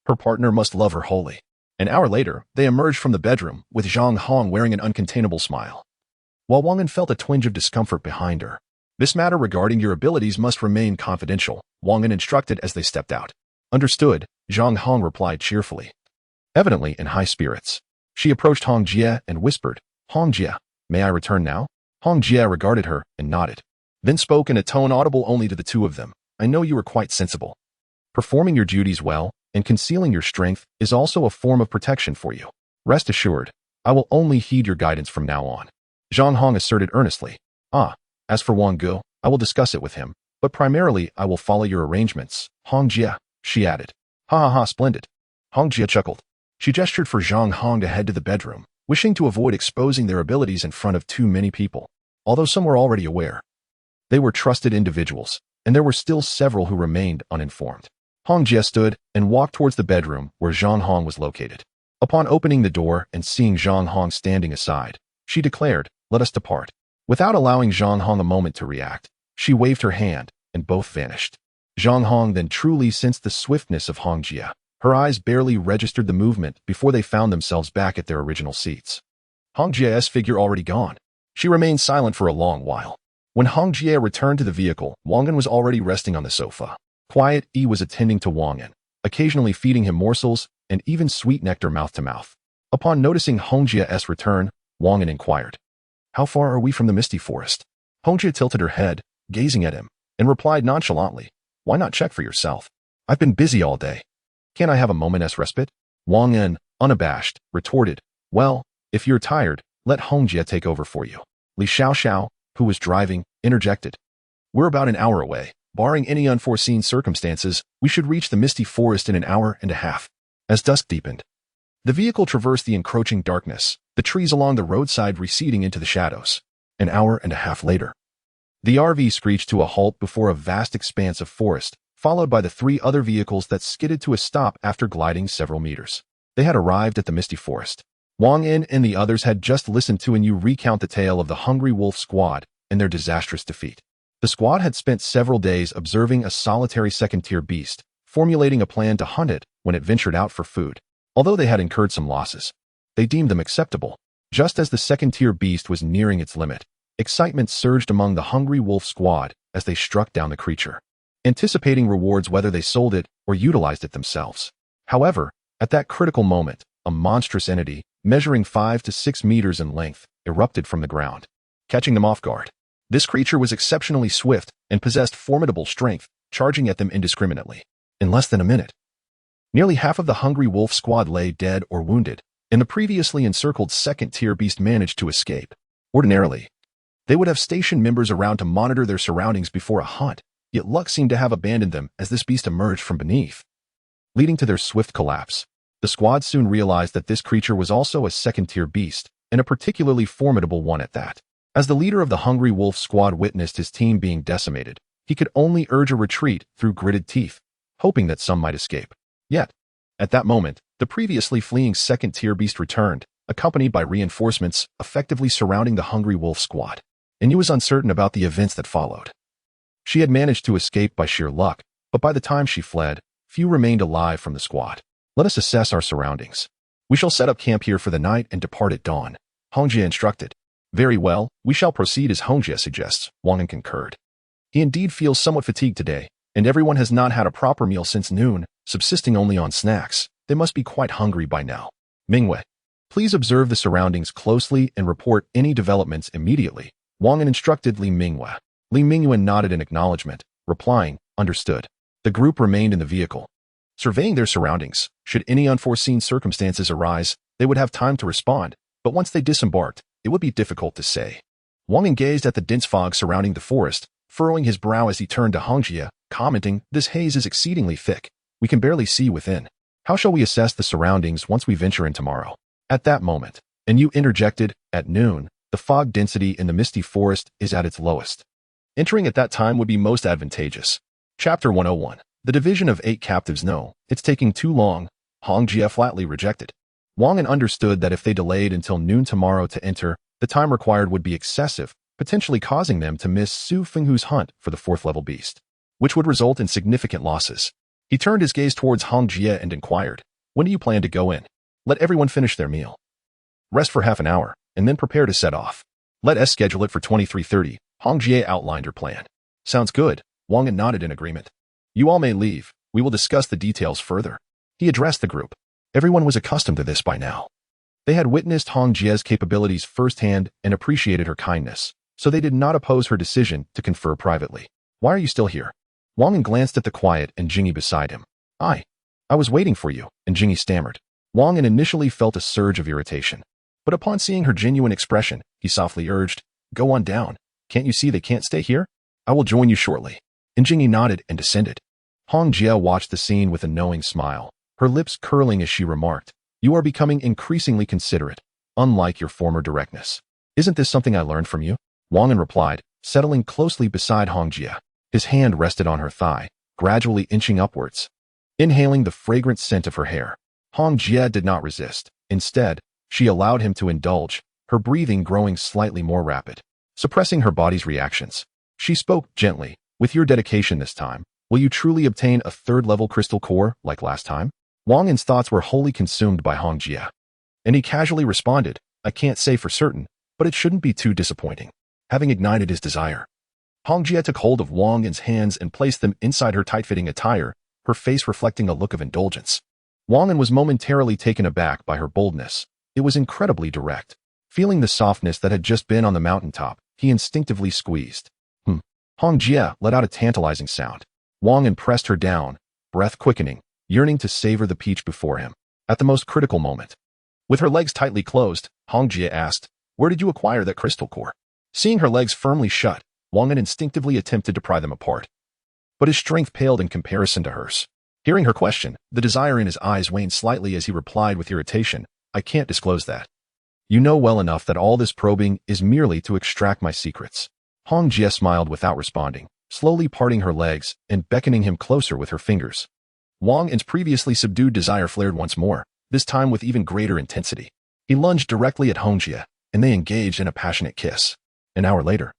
Her partner must love her wholly. An hour later, they emerged from the bedroom, with Zhang Hong wearing an uncontainable smile, while Wang An felt a twinge of discomfort behind her. "This matter regarding your abilities must remain confidential," Wang An instructed as they stepped out. "Understood," Zhang Hong replied cheerfully. Evidently in high spirits, she approached Hong Jie and whispered, "Hong Jie, may I return now?" Hong Jie regarded her and nodded, then spoke in a tone audible only to the two of them. "I know you are quite sensible. Performing your duties well and concealing your strength is also a form of protection for you. Rest assured, I will only heed your guidance from now on," Zhang Hong asserted earnestly. "Ah, as for Wang Gu, I will discuss it with him, but primarily I will follow your arrangements, Hong Jie, she added. Ha ha ha, splendid. Hong Jie chuckled. She gestured for Zhang Hong to head to the bedroom, wishing to avoid exposing their abilities in front of too many people, although some were already aware. They were trusted individuals, and there were still several who remained uninformed. Hong Jie stood and walked towards the bedroom where Zhang Hong was located. Upon opening the door and seeing Zhang Hong standing aside, she declared, "Let us depart." Without allowing Zhang Hong a moment to react, she waved her hand, and both vanished. Zhang Hong then truly sensed the swiftness of Hong Jie. Her eyes barely registered the movement before they found themselves back at their original seats. Hong Jie's figure already gone. She remained silent for a long while. When Hong Jie returned to the vehicle, Wang An was already resting on the sofa. Quiet E was attending to Wang An, occasionally feeding him morsels and even sweet nectar mouth to mouth. Upon noticing Hong Jie's return, Wang An inquired, "How far are we from the misty forest?" Hong Jie tilted her head, gazing at him, and replied nonchalantly, "Why not check for yourself? I've been busy all day. Can't I have a moment's respite?" Wang An, unabashed, retorted, "Well, if you're tired, let Hong Jie take over for you." Li Xiaoxiao, who was driving, interjected, "We're about an hour away. Barring any unforeseen circumstances, we should reach the misty forest in an hour and a half." As dusk deepened, the vehicle traversed the encroaching darkness, the trees along the roadside receding into the shadows. An hour and a half later, the RV screeched to a halt before a vast expanse of forest, followed by the three other vehicles that skidded to a stop after gliding several meters. They had arrived at the misty forest. Wang An and the others had just listened to Yu recount the tale of the Hungry Wolf Squad and their disastrous defeat. The squad had spent several days observing a solitary second-tier beast, formulating a plan to hunt it when it ventured out for food. Although they had incurred some losses, they deemed them acceptable. Just as the second-tier beast was nearing its limit, excitement surged among the Hungry Wolf Squad as they struck down the creature, anticipating rewards whether they sold it or utilized it themselves. However, at that critical moment, a monstrous entity, measuring 5 to 6 meters in length, erupted from the ground, catching them off guard. This creature was exceptionally swift and possessed formidable strength, charging at them indiscriminately. In less than a minute, nearly half of the Hungry Wolf Squad lay dead or wounded, and the previously encircled second-tier beast managed to escape. Ordinarily, they would have station members around to monitor their surroundings before a hunt, yet luck seemed to have abandoned them as this beast emerged from beneath, leading to their swift collapse. The squad soon realized that this creature was also a second-tier beast, and a particularly formidable one at that. As the leader of the Hungry Wolf Squad witnessed his team being decimated, he could only urge a retreat through gritted teeth, hoping that some might escape. Yet, at that moment, the previously fleeing second-tier beast returned, accompanied by reinforcements effectively surrounding the Hungry Wolf Squad. And he was uncertain about the events that followed. She had managed to escape by sheer luck, but by the time she fled, few remained alive from the squad. "Let us assess our surroundings. We shall set up camp here for the night and depart at dawn," Hong Jie instructed. "Very well, we shall proceed as Hong Jie suggests," Wang An concurred. He indeed feels somewhat fatigued today, and everyone has not had a proper meal since noon, subsisting only on snacks. They must be quite hungry by now. "Mingwei, please observe the surroundings closely and report any developments immediately," Wang An instructed Li Mingwei. Li Mingyuan nodded in acknowledgement, replying, "Understood." The group remained in the vehicle, surveying their surroundings. Should any unforeseen circumstances arise, they would have time to respond, but once they disembarked, it would be difficult to say. Wang An gazed at the dense fog surrounding the forest, furrowing his brow as he turned to Hong Jie, commenting, "This haze is exceedingly thick. We can barely see within. How shall we assess the surroundings once we venture in tomorrow?" At that moment, and Yu interjected, "At noon, the fog density in the misty forest is at its lowest. Entering at that time would be most advantageous." Chapter 101. The division of 8 captives. "No, it's taking too long," Hong Jie flatly rejected. Wang An understood that if they delayed until noon tomorrow to enter, the time required would be excessive, potentially causing them to miss Su Fenghu's hunt for the 4th-level beast, which would result in significant losses. He turned his gaze towards Hong Jie and inquired, "When do you plan to go in?" "Let everyone finish their meal. Rest for half an hour, and then prepare to set off. Let us schedule it for 23:30. Hong Jie outlined her plan. "Sounds good," Wang An nodded in agreement. "You all may leave. We will discuss the details further." He addressed the group. Everyone was accustomed to this by now. They had witnessed Hong Jie's capabilities firsthand and appreciated her kindness, so they did not oppose her decision to confer privately. "Why are you still here?" Wang An glanced at the quiet and Jingyi beside him. I was waiting for you," and Jingyi stammered. Wang An initially felt a surge of irritation, but upon seeing her genuine expression, he softly urged, "Go on down. Can't you see they can't stay here?" I will join you shortly. And Jingyi nodded and descended. Hong Jie watched the scene with a knowing smile, her lips curling as she remarked, "You are becoming increasingly considerate, unlike your former directness. Isn't this something I learned from you?" Wang An replied, settling closely beside Hong Jie. His hand rested on her thigh, gradually inching upwards. Inhaling the fragrant scent of her hair, Hong Jie did not resist. Instead, she allowed him to indulge, her breathing growing slightly more rapid. Suppressing her body's reactions, she spoke gently, "With your dedication this time, will you truly obtain a third-level crystal core like last time?" Wang An's thoughts were wholly consumed by Hong Jie, and he casually responded, "I can't say for certain, but it shouldn't be too disappointing." Having ignited his desire, Hong Jie took hold of Wang An's hands and placed them inside her tight-fitting attire, her face reflecting a look of indulgence. Wang An was momentarily taken aback by her boldness. It was incredibly direct. Feeling the softness that had just been on the mountaintop, he instinctively squeezed. Hong Jie let out a tantalizing sound. Wang An pressed her down, breath quickening, yearning to savor the peach before him. At the most critical moment, with her legs tightly closed, Hong Jie asked, "Where did you acquire that crystal core?" Seeing her legs firmly shut, Wang An instinctively attempted to pry them apart. But his strength paled in comparison to hers. Hearing her question, the desire in his eyes waned slightly as he replied with irritation, "I can't disclose that. You know well enough that all this probing is merely to extract my secrets." Hong Jie smiled without responding, slowly parting her legs and beckoning him closer with her fingers. Wang An's previously subdued desire flared once more, this time with even greater intensity. He lunged directly at Hong Jie, and they engaged in a passionate kiss. An hour later,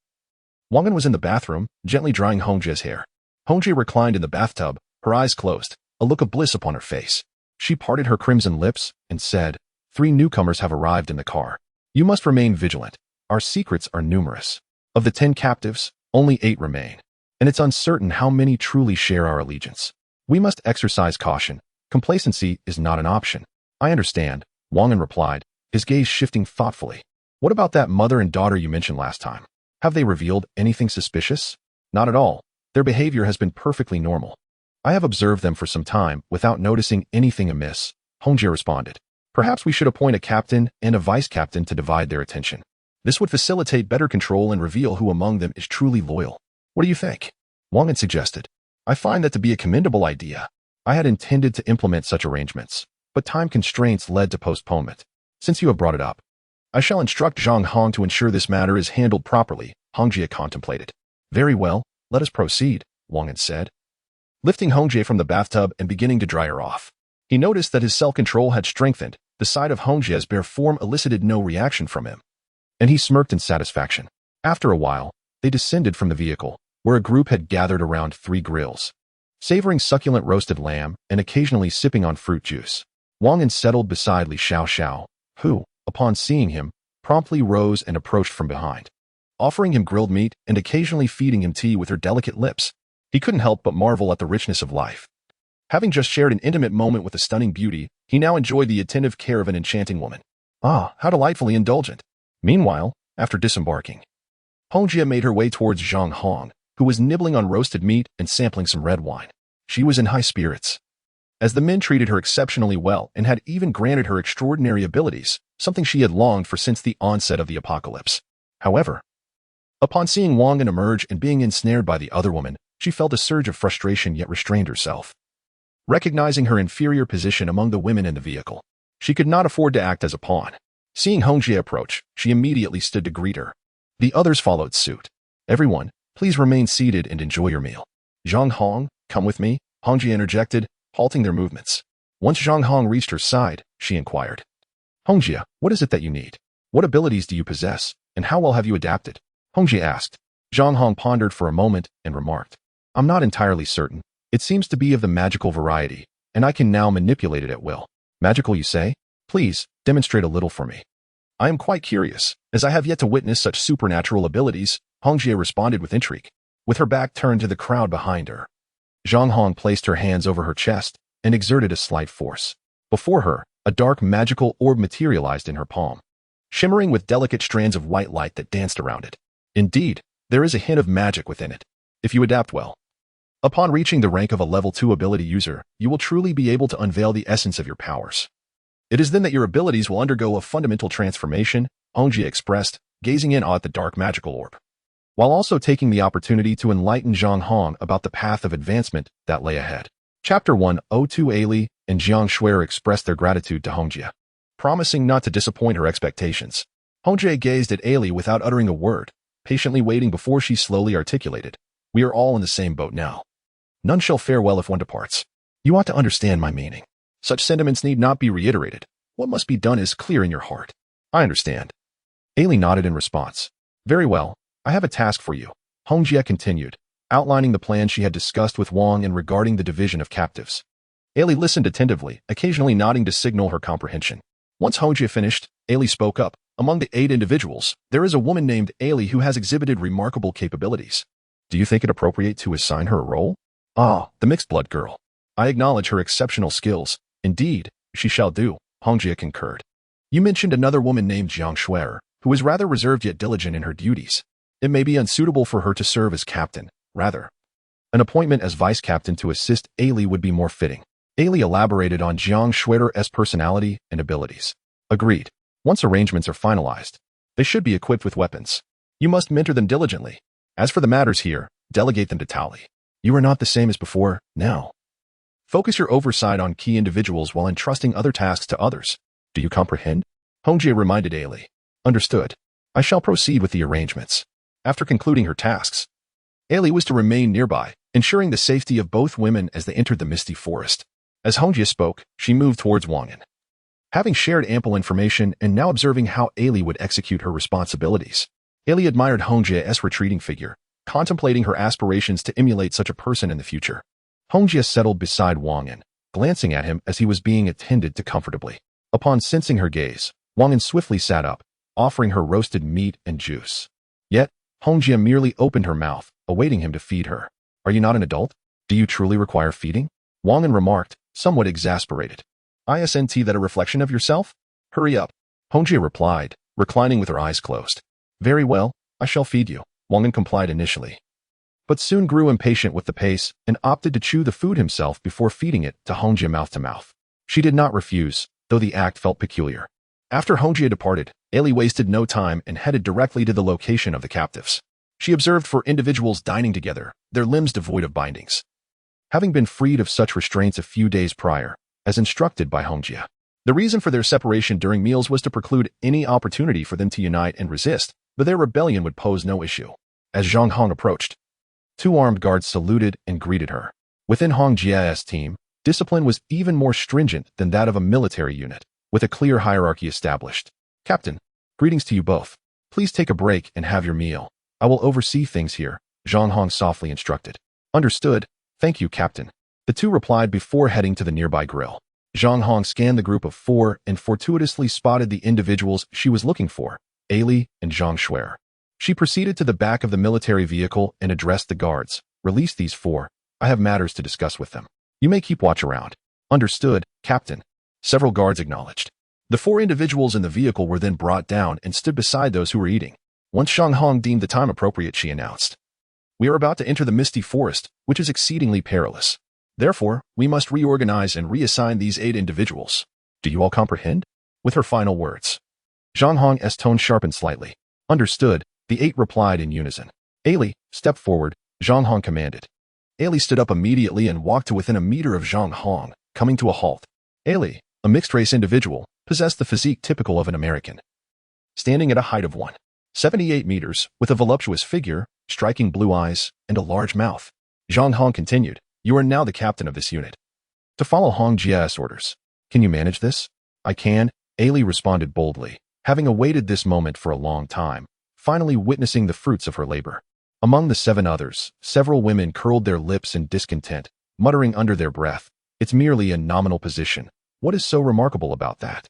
Wang An was in the bathroom, gently drying Hong Jie's hair. Hong Jie reclined in the bathtub, her eyes closed, a look of bliss upon her face. She parted her crimson lips and said, "3 newcomers have arrived in the car. You must remain vigilant. Our secrets are numerous. Of the 10 captives, only 8 remain, and it's uncertain how many truly share our allegiance. We must exercise caution. Complacency is not an option." "I understand," Wang An replied, his gaze shifting thoughtfully. "What about that mother and daughter you mentioned last time? Have they revealed anything suspicious?" "Not at all. Their behavior has been perfectly normal. I have observed them for some time without noticing anything amiss," Hong Jie responded. "Perhaps we should appoint a captain and a vice-captain to divide their attention. This would facilitate better control and reveal who among them is truly loyal. What do you think?" Wang An suggested. "I find that to be a commendable idea. I had intended to implement such arrangements, but time constraints led to postponement. Since you have brought it up, I shall instruct Zhang Hong to ensure this matter is handled properly," Hong Jie contemplated. "Very well, let us proceed," Wang An said, lifting Hong Jie from the bathtub and beginning to dry her off. He noticed that his self-control had strengthened. The sight of Hong Jie's bare form elicited no reaction from him, and he smirked in satisfaction. After a while, they descended from the vehicle, where a group had gathered around 3 grills, savoring succulent roasted lamb and occasionally sipping on fruit juice. Wang An settled beside Li Xiao, who, upon seeing him, promptly rose and approached from behind, offering him grilled meat and occasionally feeding him tea with her delicate lips. He couldn't help but marvel at the richness of life. Having just shared an intimate moment with a stunning beauty, he now enjoyed the attentive care of an enchanting woman. Ah, how delightfully indulgent. Meanwhile, after disembarking, Hong Jie made her way towards Zhang Hong, who was nibbling on roasted meat and sampling some red wine. She was in high spirits, as the men treated her exceptionally well and had even granted her extraordinary abilities, something she had longed for since the onset of the apocalypse. However, upon seeing Wang An emerge and being ensnared by the other woman, she felt a surge of frustration yet restrained herself. Recognizing her inferior position among the women in the vehicle, she could not afford to act as a pawn. Seeing Hong Jie approach, she immediately stood to greet her. The others followed suit. "Everyone, please remain seated and enjoy your meal." "Zhang Hong, come with me," Hong Jie interjected, halting their movements. Once Zhang Hong reached her side, she inquired, "Hong Jie, what is it that you need? What abilities do you possess, and how well have you adapted?" Hong Jie asked. Zhang Hong pondered for a moment and remarked, "I'm not entirely certain. It seems to be of the magical variety, and I can now manipulate it at will." "Magical, you say? Please, demonstrate a little for me. I am quite curious, as I have yet to witness such supernatural abilities," Hong Jie responded with intrigue. With her back turned to the crowd behind her, Zhang Hong placed her hands over her chest and exerted a slight force. Before her, a dark magical orb materialized in her palm, shimmering with delicate strands of white light that danced around it. Indeed, there is a hint of magic within it, if you adapt well. Upon reaching the rank of a level 2 ability user, you will truly be able to unveil the essence of your powers. It is then that your abilities will undergo a fundamental transformation, Hong Jie expressed, gazing in awe at the dark magical orb. while also taking the opportunity to enlighten Zhang Hong about the path of advancement that lay ahead. Chapter 102. Aili and Jiang Shuer expressed their gratitude to Hongjie, promising not to disappoint her expectations. Hongjie gazed at Aili without uttering a word, patiently waiting before she slowly articulated, "We are all in the same boat now. None shall fare well if one departs. You ought to understand my meaning. Such sentiments need not be reiterated. What must be done is clear in your heart." "I understand." Aili nodded in response. "Very well, I have a task for you," Hongjie continued, outlining the plan she had discussed with Wang An regarding the division of captives. Aili listened attentively, occasionally nodding to signal her comprehension. Once Hongjie finished, Aili spoke up. "Among the 8 individuals, there is a woman named Aili who has exhibited remarkable capabilities. Do you think it appropriate to assign her a role?" "Ah, the mixed-blood girl. I acknowledge her exceptional skills. Indeed, she shall do," Hongjie concurred. "You mentioned another woman named Jiang Shuer, who is rather reserved yet diligent in her duties. It may be unsuitable for her to serve as captain. Rather, an appointment as vice-captain to assist Aili would be more fitting." Aili elaborated on Jiang Shuer's personality and abilities. "Agreed. Once arrangements are finalized, they should be equipped with weapons. You must mentor them diligently. As for the matters here, delegate them to Tali. You are not the same as before, now. Focus your oversight on key individuals while entrusting other tasks to others. Do you comprehend?" Hongjie reminded Aili. "Understood. I shall proceed with the arrangements." After concluding her tasks, Aili was to remain nearby, ensuring the safety of both women as they entered the misty forest. As Hongjie spoke, she moved towards Wang An. Having shared ample information and now observing how Aili would execute her responsibilities, Aili admired Hongjie's retreating figure, contemplating her aspirations to emulate such a person in the future. Hongjie settled beside Wang An, glancing at him as he was being attended to comfortably. Upon sensing her gaze, Wang An swiftly sat up, offering her roasted meat and juice. Yet, Hongjie merely opened her mouth, awaiting him to feed her. "Are you not an adult? Do you truly require feeding?" Wang An remarked, somewhat exasperated. "Isn't that a reflection of yourself? Hurry up," Hongjie replied, reclining with her eyes closed. "Very well, I shall feed you," Wang An complied initially, but soon grew impatient with the pace and opted to chew the food himself before feeding it to Hongjie mouth to mouth. She did not refuse, though the act felt peculiar. After Hongjie departed, Aili wasted no time and headed directly to the location of the captives. She observed 4 individuals dining together, their limbs devoid of bindings, having been freed of such restraints a few days prior, as instructed by Hongjie. The reason for their separation during meals was to preclude any opportunity for them to unite and resist, but their rebellion would pose no issue. As Zhang Hong approached, 2 armed guards saluted and greeted her. Within Hongjie's team, discipline was even more stringent than that of a military unit, with a clear hierarchy established. "Captain, greetings to you both. Please take a break and have your meal. I will oversee things here," Zhang Hong softly instructed. "Understood. Thank you, Captain," the 2 replied before heading to the nearby grill. Zhang Hong scanned the group of 4 and fortuitously spotted the individuals she was looking for, Aili and Jiang Shuer. She proceeded to the back of the military vehicle and addressed the guards. "Release these 4. I have matters to discuss with them. You may keep watch around." "Understood, Captain." Several guards acknowledged. The 4 individuals in the vehicle were then brought down and stood beside those who were eating. Once Zhang Hong deemed the time appropriate, she announced, "We are about to enter the misty forest, which is exceedingly perilous. Therefore, we must reorganize and reassign these 8 individuals. Do you all comprehend?" With her final words, Zhang Hong's tone sharpened slightly. "Understood," the 8 replied in unison. "Aili, step forward," Zhang Hong commanded. Aili stood up immediately and walked to within a meter of Zhang Hong, coming to a halt. Aili, a mixed-race individual, possessed the physique typical of an American. Standing at a height of 178 meters, with a voluptuous figure, striking blue eyes, and a large mouth, Zhang Hong continued, "You are now the captain of this unit. To follow Hongjie's orders. Can you manage this?" "I can," Aili responded boldly, having awaited this moment for a long time, finally witnessing the fruits of her labor. Among the 7 others, several women curled their lips in discontent, muttering under their breath, "It's merely a nominal position. What is so remarkable about that?"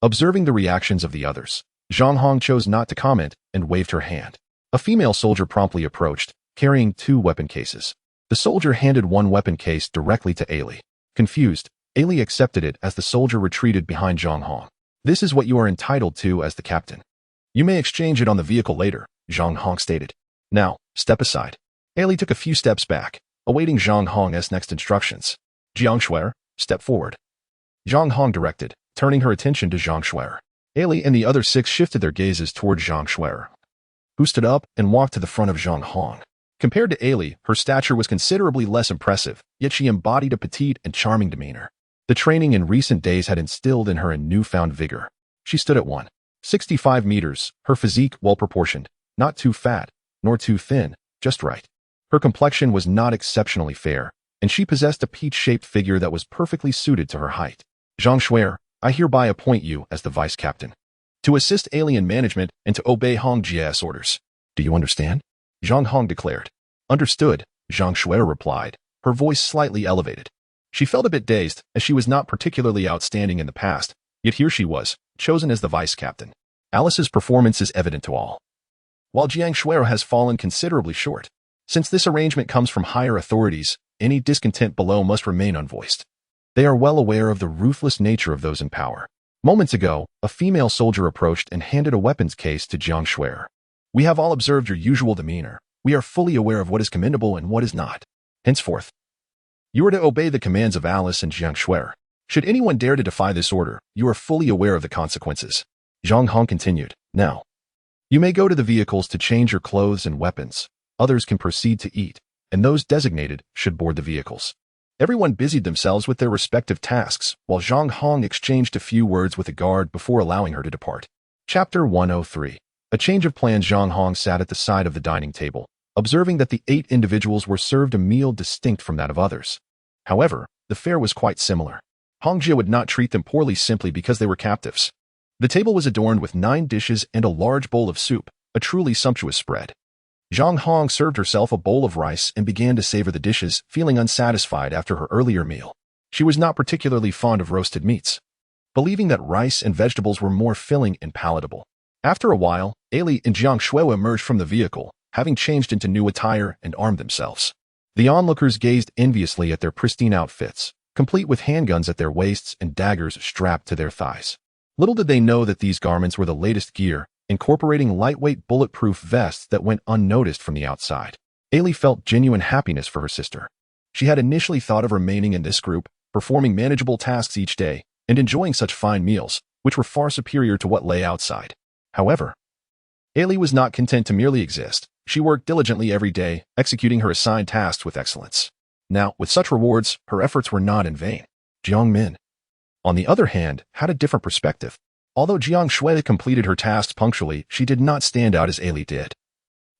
Observing the reactions of the others, Zhang Hong chose not to comment and waved her hand. A female soldier promptly approached, carrying 2 weapon cases. The soldier handed one weapon case directly to Aili. Confused, Aili accepted it as the soldier retreated behind Zhang Hong. "This is what you are entitled to as the captain. You may exchange it on the vehicle later," Zhang Hong stated. "Now, step aside." Aili took a few steps back, awaiting Zhang Hong's next instructions. "Jiang Shuer, step forward," Zhang Hong directed, turning her attention to Jiang Shuer. Aili and the other 6 shifted their gazes toward Jiang Shuer. who stood up and walked to the front of Zhang Hong. Compared to Ailey, her stature was considerably less impressive, yet she embodied a petite and charming demeanor. The training in recent days had instilled in her a newfound vigor. She stood at 165 meters, her physique well-proportioned, not too fat, nor too thin, just right. Her complexion was not exceptionally fair, and she possessed a peach-shaped figure that was perfectly suited to her height. Zhang Shuer, I hereby appoint you as the vice captain, to assist alien management and to obey Hong Jie's orders. Do you understand? Zhang Hong declared. Understood, Zhang Shuer replied, her voice slightly elevated. She felt a bit dazed, as she was not particularly outstanding in the past, yet here she was, chosen as the vice captain. Alice's performance is evident to all, while Jiang Shuer has fallen considerably short. Since this arrangement comes from higher authorities, any discontent below must remain unvoiced. They are well aware of the ruthless nature of those in power. Moments ago, a female soldier approached and handed a weapons case to Jiang Shuer. We have all observed your usual demeanor. We are fully aware of what is commendable and what is not. Henceforth, you are to obey the commands of Alice and Jiang Shuer. Should anyone dare to defy this order, you are fully aware of the consequences. Zhang Hong continued. Now, you may go to the vehicles to change your clothes and weapons. Others can proceed to eat, and those designated should board the vehicles. Everyone busied themselves with their respective tasks, while Zhang Hong exchanged a few words with a guard before allowing her to depart. Chapter 103. A change of plans. Zhang Hong sat at the side of the dining table, observing that the 8 individuals were served a meal distinct from that of others. However, the fare was quite similar. Hong Jie would not treat them poorly simply because they were captives. The table was adorned with 9 dishes and a large bowl of soup, a truly sumptuous spread. Zhang Hong served herself a bowl of rice and began to savor the dishes, feeling unsatisfied after her earlier meal. She was not particularly fond of roasted meats, believing that rice and vegetables were more filling and palatable. After a while, Ailey and Jiang Shuo emerged from the vehicle, having changed into new attire and armed themselves. The onlookers gazed enviously at their pristine outfits, complete with handguns at their waists and daggers strapped to their thighs. Little did they know that these garments were the latest gear, incorporating lightweight bulletproof vests that went unnoticed from the outside. Ailey felt genuine happiness for her sister. She had initially thought of remaining in this group, performing manageable tasks each day, and enjoying such fine meals, which were far superior to what lay outside. However, Ailey was not content to merely exist. She worked diligently every day, executing her assigned tasks with excellence. Now, with such rewards, her efforts were not in vain. Jiang Min, on the other hand, had a different perspective. Although Jiang Shui completed her tasks punctually, she did not stand out as Ailey did.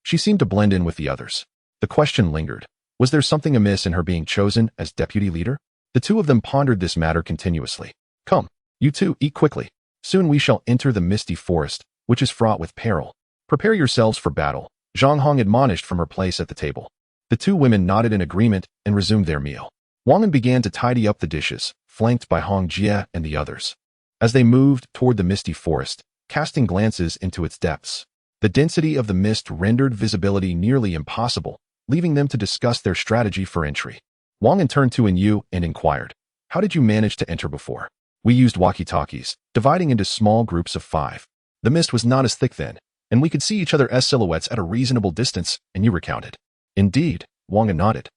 She seemed to blend in with the others. The question lingered. Was there something amiss in her being chosen as deputy leader? The two of them pondered this matter continuously. Come, you two, eat quickly. Soon we shall enter the misty forest, which is fraught with peril. Prepare yourselves for battle, Zhang Hong admonished from her place at the table. The 2 women nodded in agreement and resumed their meal. Wang An began to tidy up the dishes, flanked by Hong Jie and the others. As they moved toward the misty forest, casting glances into its depths, the density of the mist rendered visibility nearly impossible, leaving them to discuss their strategy for entry. Wang An turned to Yu and inquired, how did you manage to enter before? We used walkie-talkies, dividing into small groups of 5. The mist was not as thick then, and we could see each other's silhouettes at a reasonable distance, and you recounted. Indeed, Wang An nodded.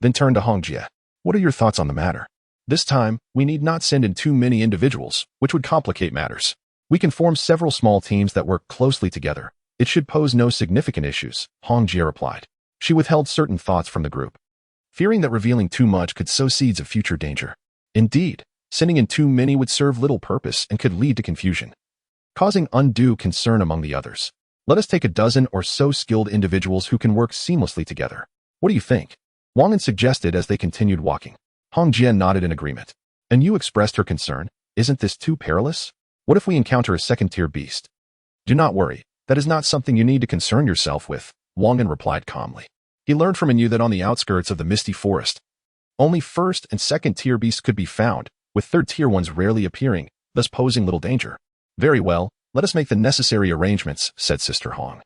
Then turned to Hong Jie. What are your thoughts on the matter? This time, we need not send in too many individuals, which would complicate matters. We can form several small teams that work closely together. It should pose no significant issues, Hong Jie replied. She withheld certain thoughts from the group, fearing that revealing too much could sow seeds of future danger. Indeed, sending in too many would serve little purpose and could lead to confusion, causing undue concern among the others. Let us take a dozen or so skilled individuals who can work seamlessly together. What do you think? Wang An suggested as they continued walking. Hong Jie nodded in agreement. And you expressed her concern. Isn't this too perilous? What if we encounter a second-tier beast? Do not worry. That is not something you need to concern yourself with, Wang An replied calmly. He learned from Yu that on the outskirts of the misty forest, only first and second-tier beasts could be found, with third-tier ones rarely appearing, thus posing little danger. Very well, let us make the necessary arrangements, said Sister Hong,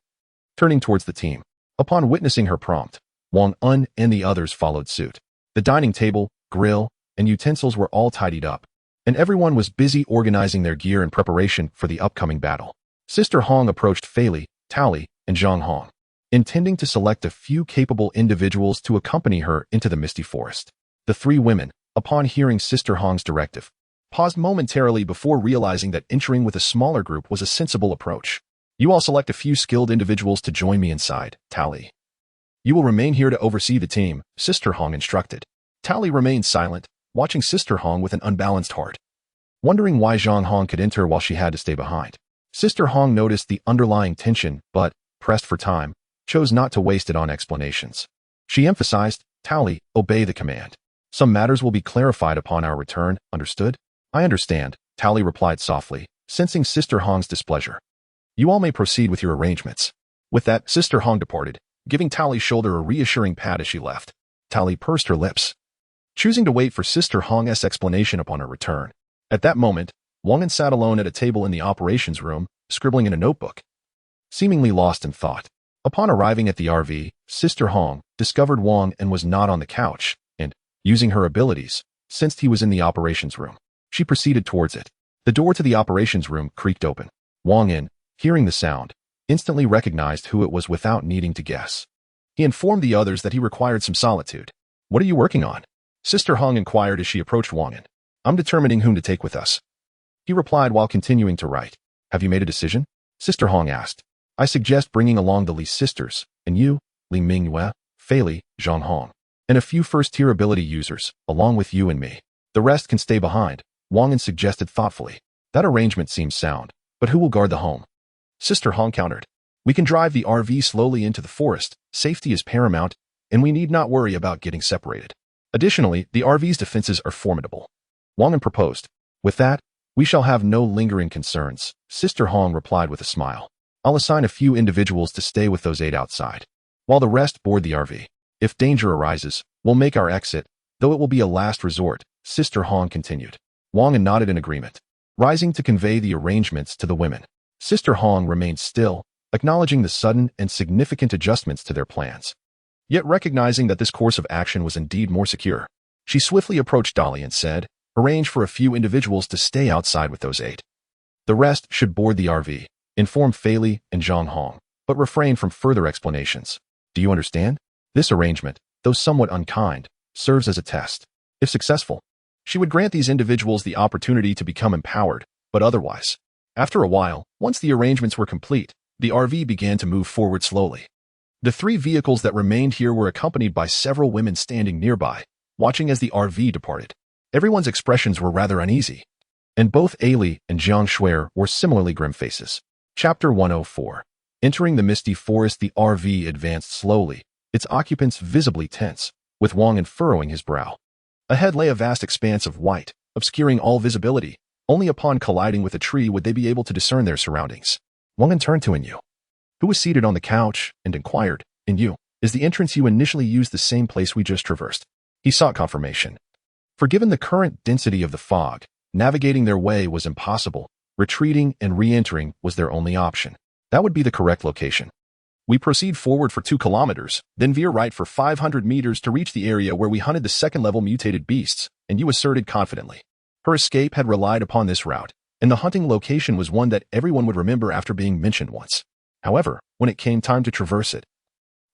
turning towards the team. Upon witnessing her prompt, Wang An and the others followed suit. The dining table, grill, and utensils were all tidied up, and everyone was busy organizing their gear in preparation for the upcoming battle. Sister Hong approached Fei Li, Tao Li, and Zhang Hong, intending to select a few capable individuals to accompany her into the misty forest. The 3 women, upon hearing Sister Hong's directive, paused momentarily before realizing that entering with a smaller group was a sensible approach. You all select a few skilled individuals to join me inside, Tally. You will remain here to oversee the team, Sister Hong instructed. Tally remained silent, watching Sister Hong with an unbalanced heart, wondering why Zhang Hong could enter while she had to stay behind. Sister Hong noticed the underlying tension, but, pressed for time, chose not to waste it on explanations. She emphasized, Tally, obey the command. Some matters will be clarified upon our return, understood? I understand, Tally replied softly, sensing Sister Hong's displeasure. You all may proceed with your arrangements. With that, Sister Hong departed, giving Tally's shoulder a reassuring pat as she left. Tally pursed her lips, choosing to wait for Sister Hong's explanation upon her return. At that moment, Wang An sat alone at a table in the operations room, scribbling in a notebook, seemingly lost in thought. Upon arriving at the RV, Sister Hong discovered Wang and was not on the couch, and, using her abilities, sensed he was in the operations room. She proceeded towards it. The door to the operations room creaked open. Wang An, hearing the sound, instantly recognized who it was without needing to guess. He informed the others that he required some solitude. What are you working on? Sister Hong inquired as she approached Wang An. I'm determining whom to take with us. He replied while continuing to write. Have you made a decision? Sister Hong asked. I suggest bringing along the Li sisters, and you, Li Mingyue, Fei Li, Zhang Hong, and a few first-tier ability users, along with you and me. The rest can stay behind, Wang An suggested thoughtfully. That arrangement seems sound, but who will guard the home? Sister Hong countered. We can drive the RV slowly into the forest, safety is paramount, and we need not worry about getting separated. Additionally, the RV's defenses are formidable. Wang An proposed. With that, we shall have no lingering concerns, Sister Hong replied with a smile. I'll assign a few individuals to stay with those 8 outside, while the rest board the RV. If danger arises, we'll make our exit, though it will be a last resort, Sister Hong continued. Wang An nodded in agreement, rising to convey the arrangements to the women. Sister Hong remained still, acknowledging the sudden and significant adjustments to their plans. Yet recognizing that this course of action was indeed more secure, she swiftly approached Dolly and said, arrange for a few individuals to stay outside with those 8. The rest should board the RV. Inform Fei Li and Zhang Hong, but refrain from further explanations. Do you understand? This arrangement, though somewhat unkind, serves as a test. If successful, she would grant these individuals the opportunity to become empowered, but otherwise. After a while, once the arrangements were complete, the RV began to move forward slowly. The 3 vehicles that remained here were accompanied by several women standing nearby, watching as the RV departed. Everyone's expressions were rather uneasy, and both Ailey and Jiang Shuer wore similarly grim faces. Chapter 104. Entering the misty forest, the RV advanced slowly, its occupants visibly tense, with Wang An furrowing his brow. Ahead lay a vast expanse of white, obscuring all visibility. Only upon colliding with a tree would they be able to discern their surroundings. Wang An turned to Inyu, who was seated on the couch, and inquired, Inyu, is the entrance you initially used the same place we just traversed? He sought confirmation. For given the current density of the fog, navigating their way was impossible. Retreating and re-entering was their only option. That would be the correct location. We proceed forward for 2 kilometers, then veer right for 500 meters to reach the area where we hunted the 2nd-level mutated beasts, and you asserted confidently. Her escape had relied upon this route, and the hunting location was one that everyone would remember after being mentioned once. However, when it came time to traverse it,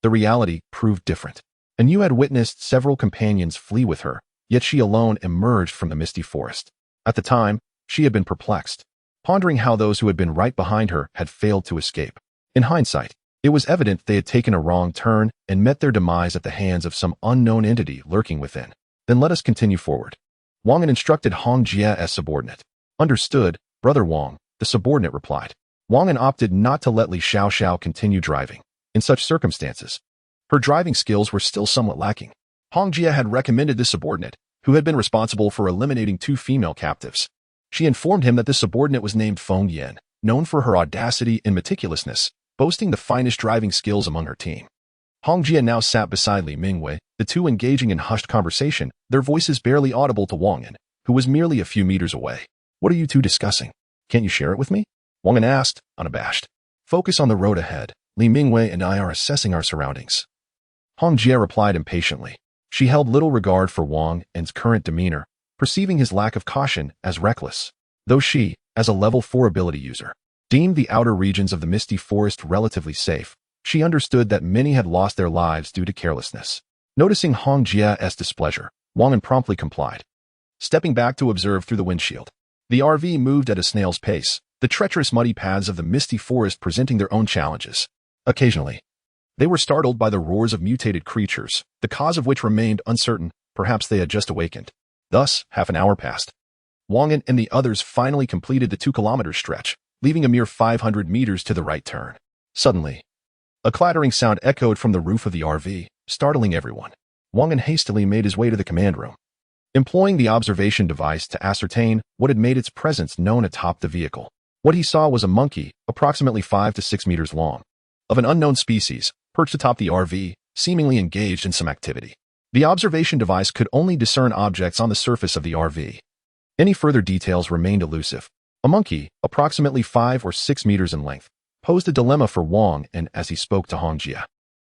the reality proved different. And you had witnessed several companions flee with her, yet she alone emerged from the misty forest. At the time, she had been perplexed, pondering how those who had been right behind her had failed to escape. In hindsight, it was evident they had taken a wrong turn and met their demise at the hands of some unknown entity lurking within. Then let us continue forward. Wang An instructed Hong Jie as subordinate. Understood, Brother Wang, the subordinate replied. Wang An opted not to let Li Xiao continue driving. In such circumstances, her driving skills were still somewhat lacking. Hong Jie had recommended this subordinate, who had been responsible for eliminating 2 female captives. She informed him that this subordinate was named Feng Yan, known for her audacity and meticulousness, boasting the finest driving skills among her team. Hong Jie now sat beside Li Mingyue, the 2 engaging in hushed conversation, their voices barely audible to Wang An, who was merely a few meters away. What are you 2 discussing? Can't you share it with me? Wang An asked, unabashed. Focus on the road ahead. Li Mingyue and I are assessing our surroundings. Hong Jie replied impatiently. She held little regard for Wang An's current demeanor, perceiving his lack of caution as reckless, though she, as a level 4 ability user, deemed the outer regions of the misty forest relatively safe. She understood that many had lost their lives due to carelessness. Noticing Hong Jie's displeasure, Wang An promptly complied. Stepping back to observe through the windshield, the RV moved at a snail's pace, the treacherous muddy paths of the misty forest presenting their own challenges. Occasionally, they were startled by the roars of mutated creatures, the cause of which remained uncertain. Perhaps they had just awakened. Thus, half an hour passed. Wang An and the others finally completed the 2-kilometer stretch, leaving a mere 500 meters to the right turn. Suddenly, a clattering sound echoed from the roof of the RV, startling everyone. Wang An hastily made his way to the command room, employing the observation device to ascertain what had made its presence known atop the vehicle. What he saw was a monkey, approximately 5 to 6 meters long, of an unknown species, perched atop the RV, seemingly engaged in some activity. The observation device could only discern objects on the surface of the RV. Any further details remained elusive. A monkey, approximately 5 or 6 meters in length, posed a dilemma for Wang An as he spoke to Hong Jia.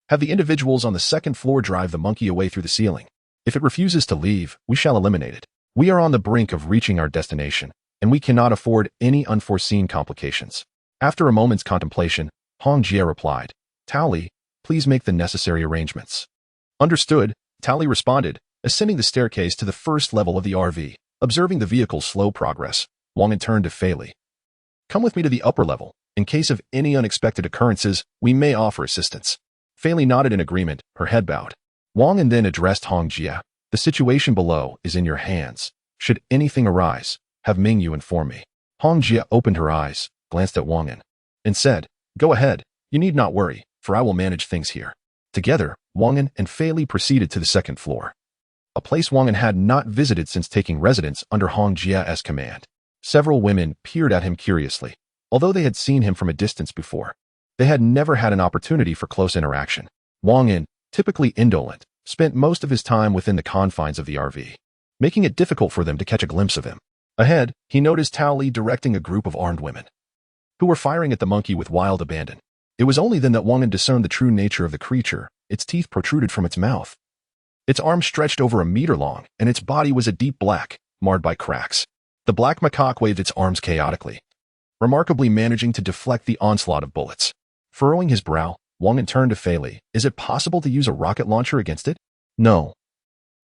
Have the individuals on the second floor drive the monkey away through the ceiling. If it refuses to leave, we shall eliminate it. We are on the brink of reaching our destination, and we cannot afford any unforeseen complications. After a moment's contemplation, Hong Jia replied, Tao Li, please make the necessary arrangements. Understood, Tao Li responded, ascending the staircase to the first level of the RV. Observing the vehicle's slow progress, Wang An turned to Fei Li. Come with me to the upper level. In case of any unexpected occurrences, we may offer assistance. Fei Li nodded in agreement, her head bowed. Wang An then addressed Hong Jia. The situation below is in your hands. Should anything arise, have Mingyu inform me. Hong Jia opened her eyes, glanced at Wang An, and said, Go ahead, you need not worry, for I will manage things here. Together, Wang An and Fei Li proceeded to the second floor, a place Wang An had not visited since taking residence under Hong Jia's command. Several women peered at him curiously. Although they had seen him from a distance before, they had never had an opportunity for close interaction. Wang An, typically indolent, spent most of his time within the confines of the RV, making it difficult for them to catch a glimpse of him. Ahead, he noticed Tao Li directing a group of armed women, who were firing at the monkey with wild abandon. It was only then that Wang An discerned the true nature of the creature. Its teeth protruded from its mouth. Its arms stretched over a meter long, and its body was a deep black, marred by cracks. The black macaque waved its arms chaotically, remarkably managing to deflect the onslaught of bullets. Furrowing his brow, Wang An turned to Fei Li. Is it possible to use a rocket launcher against it? No.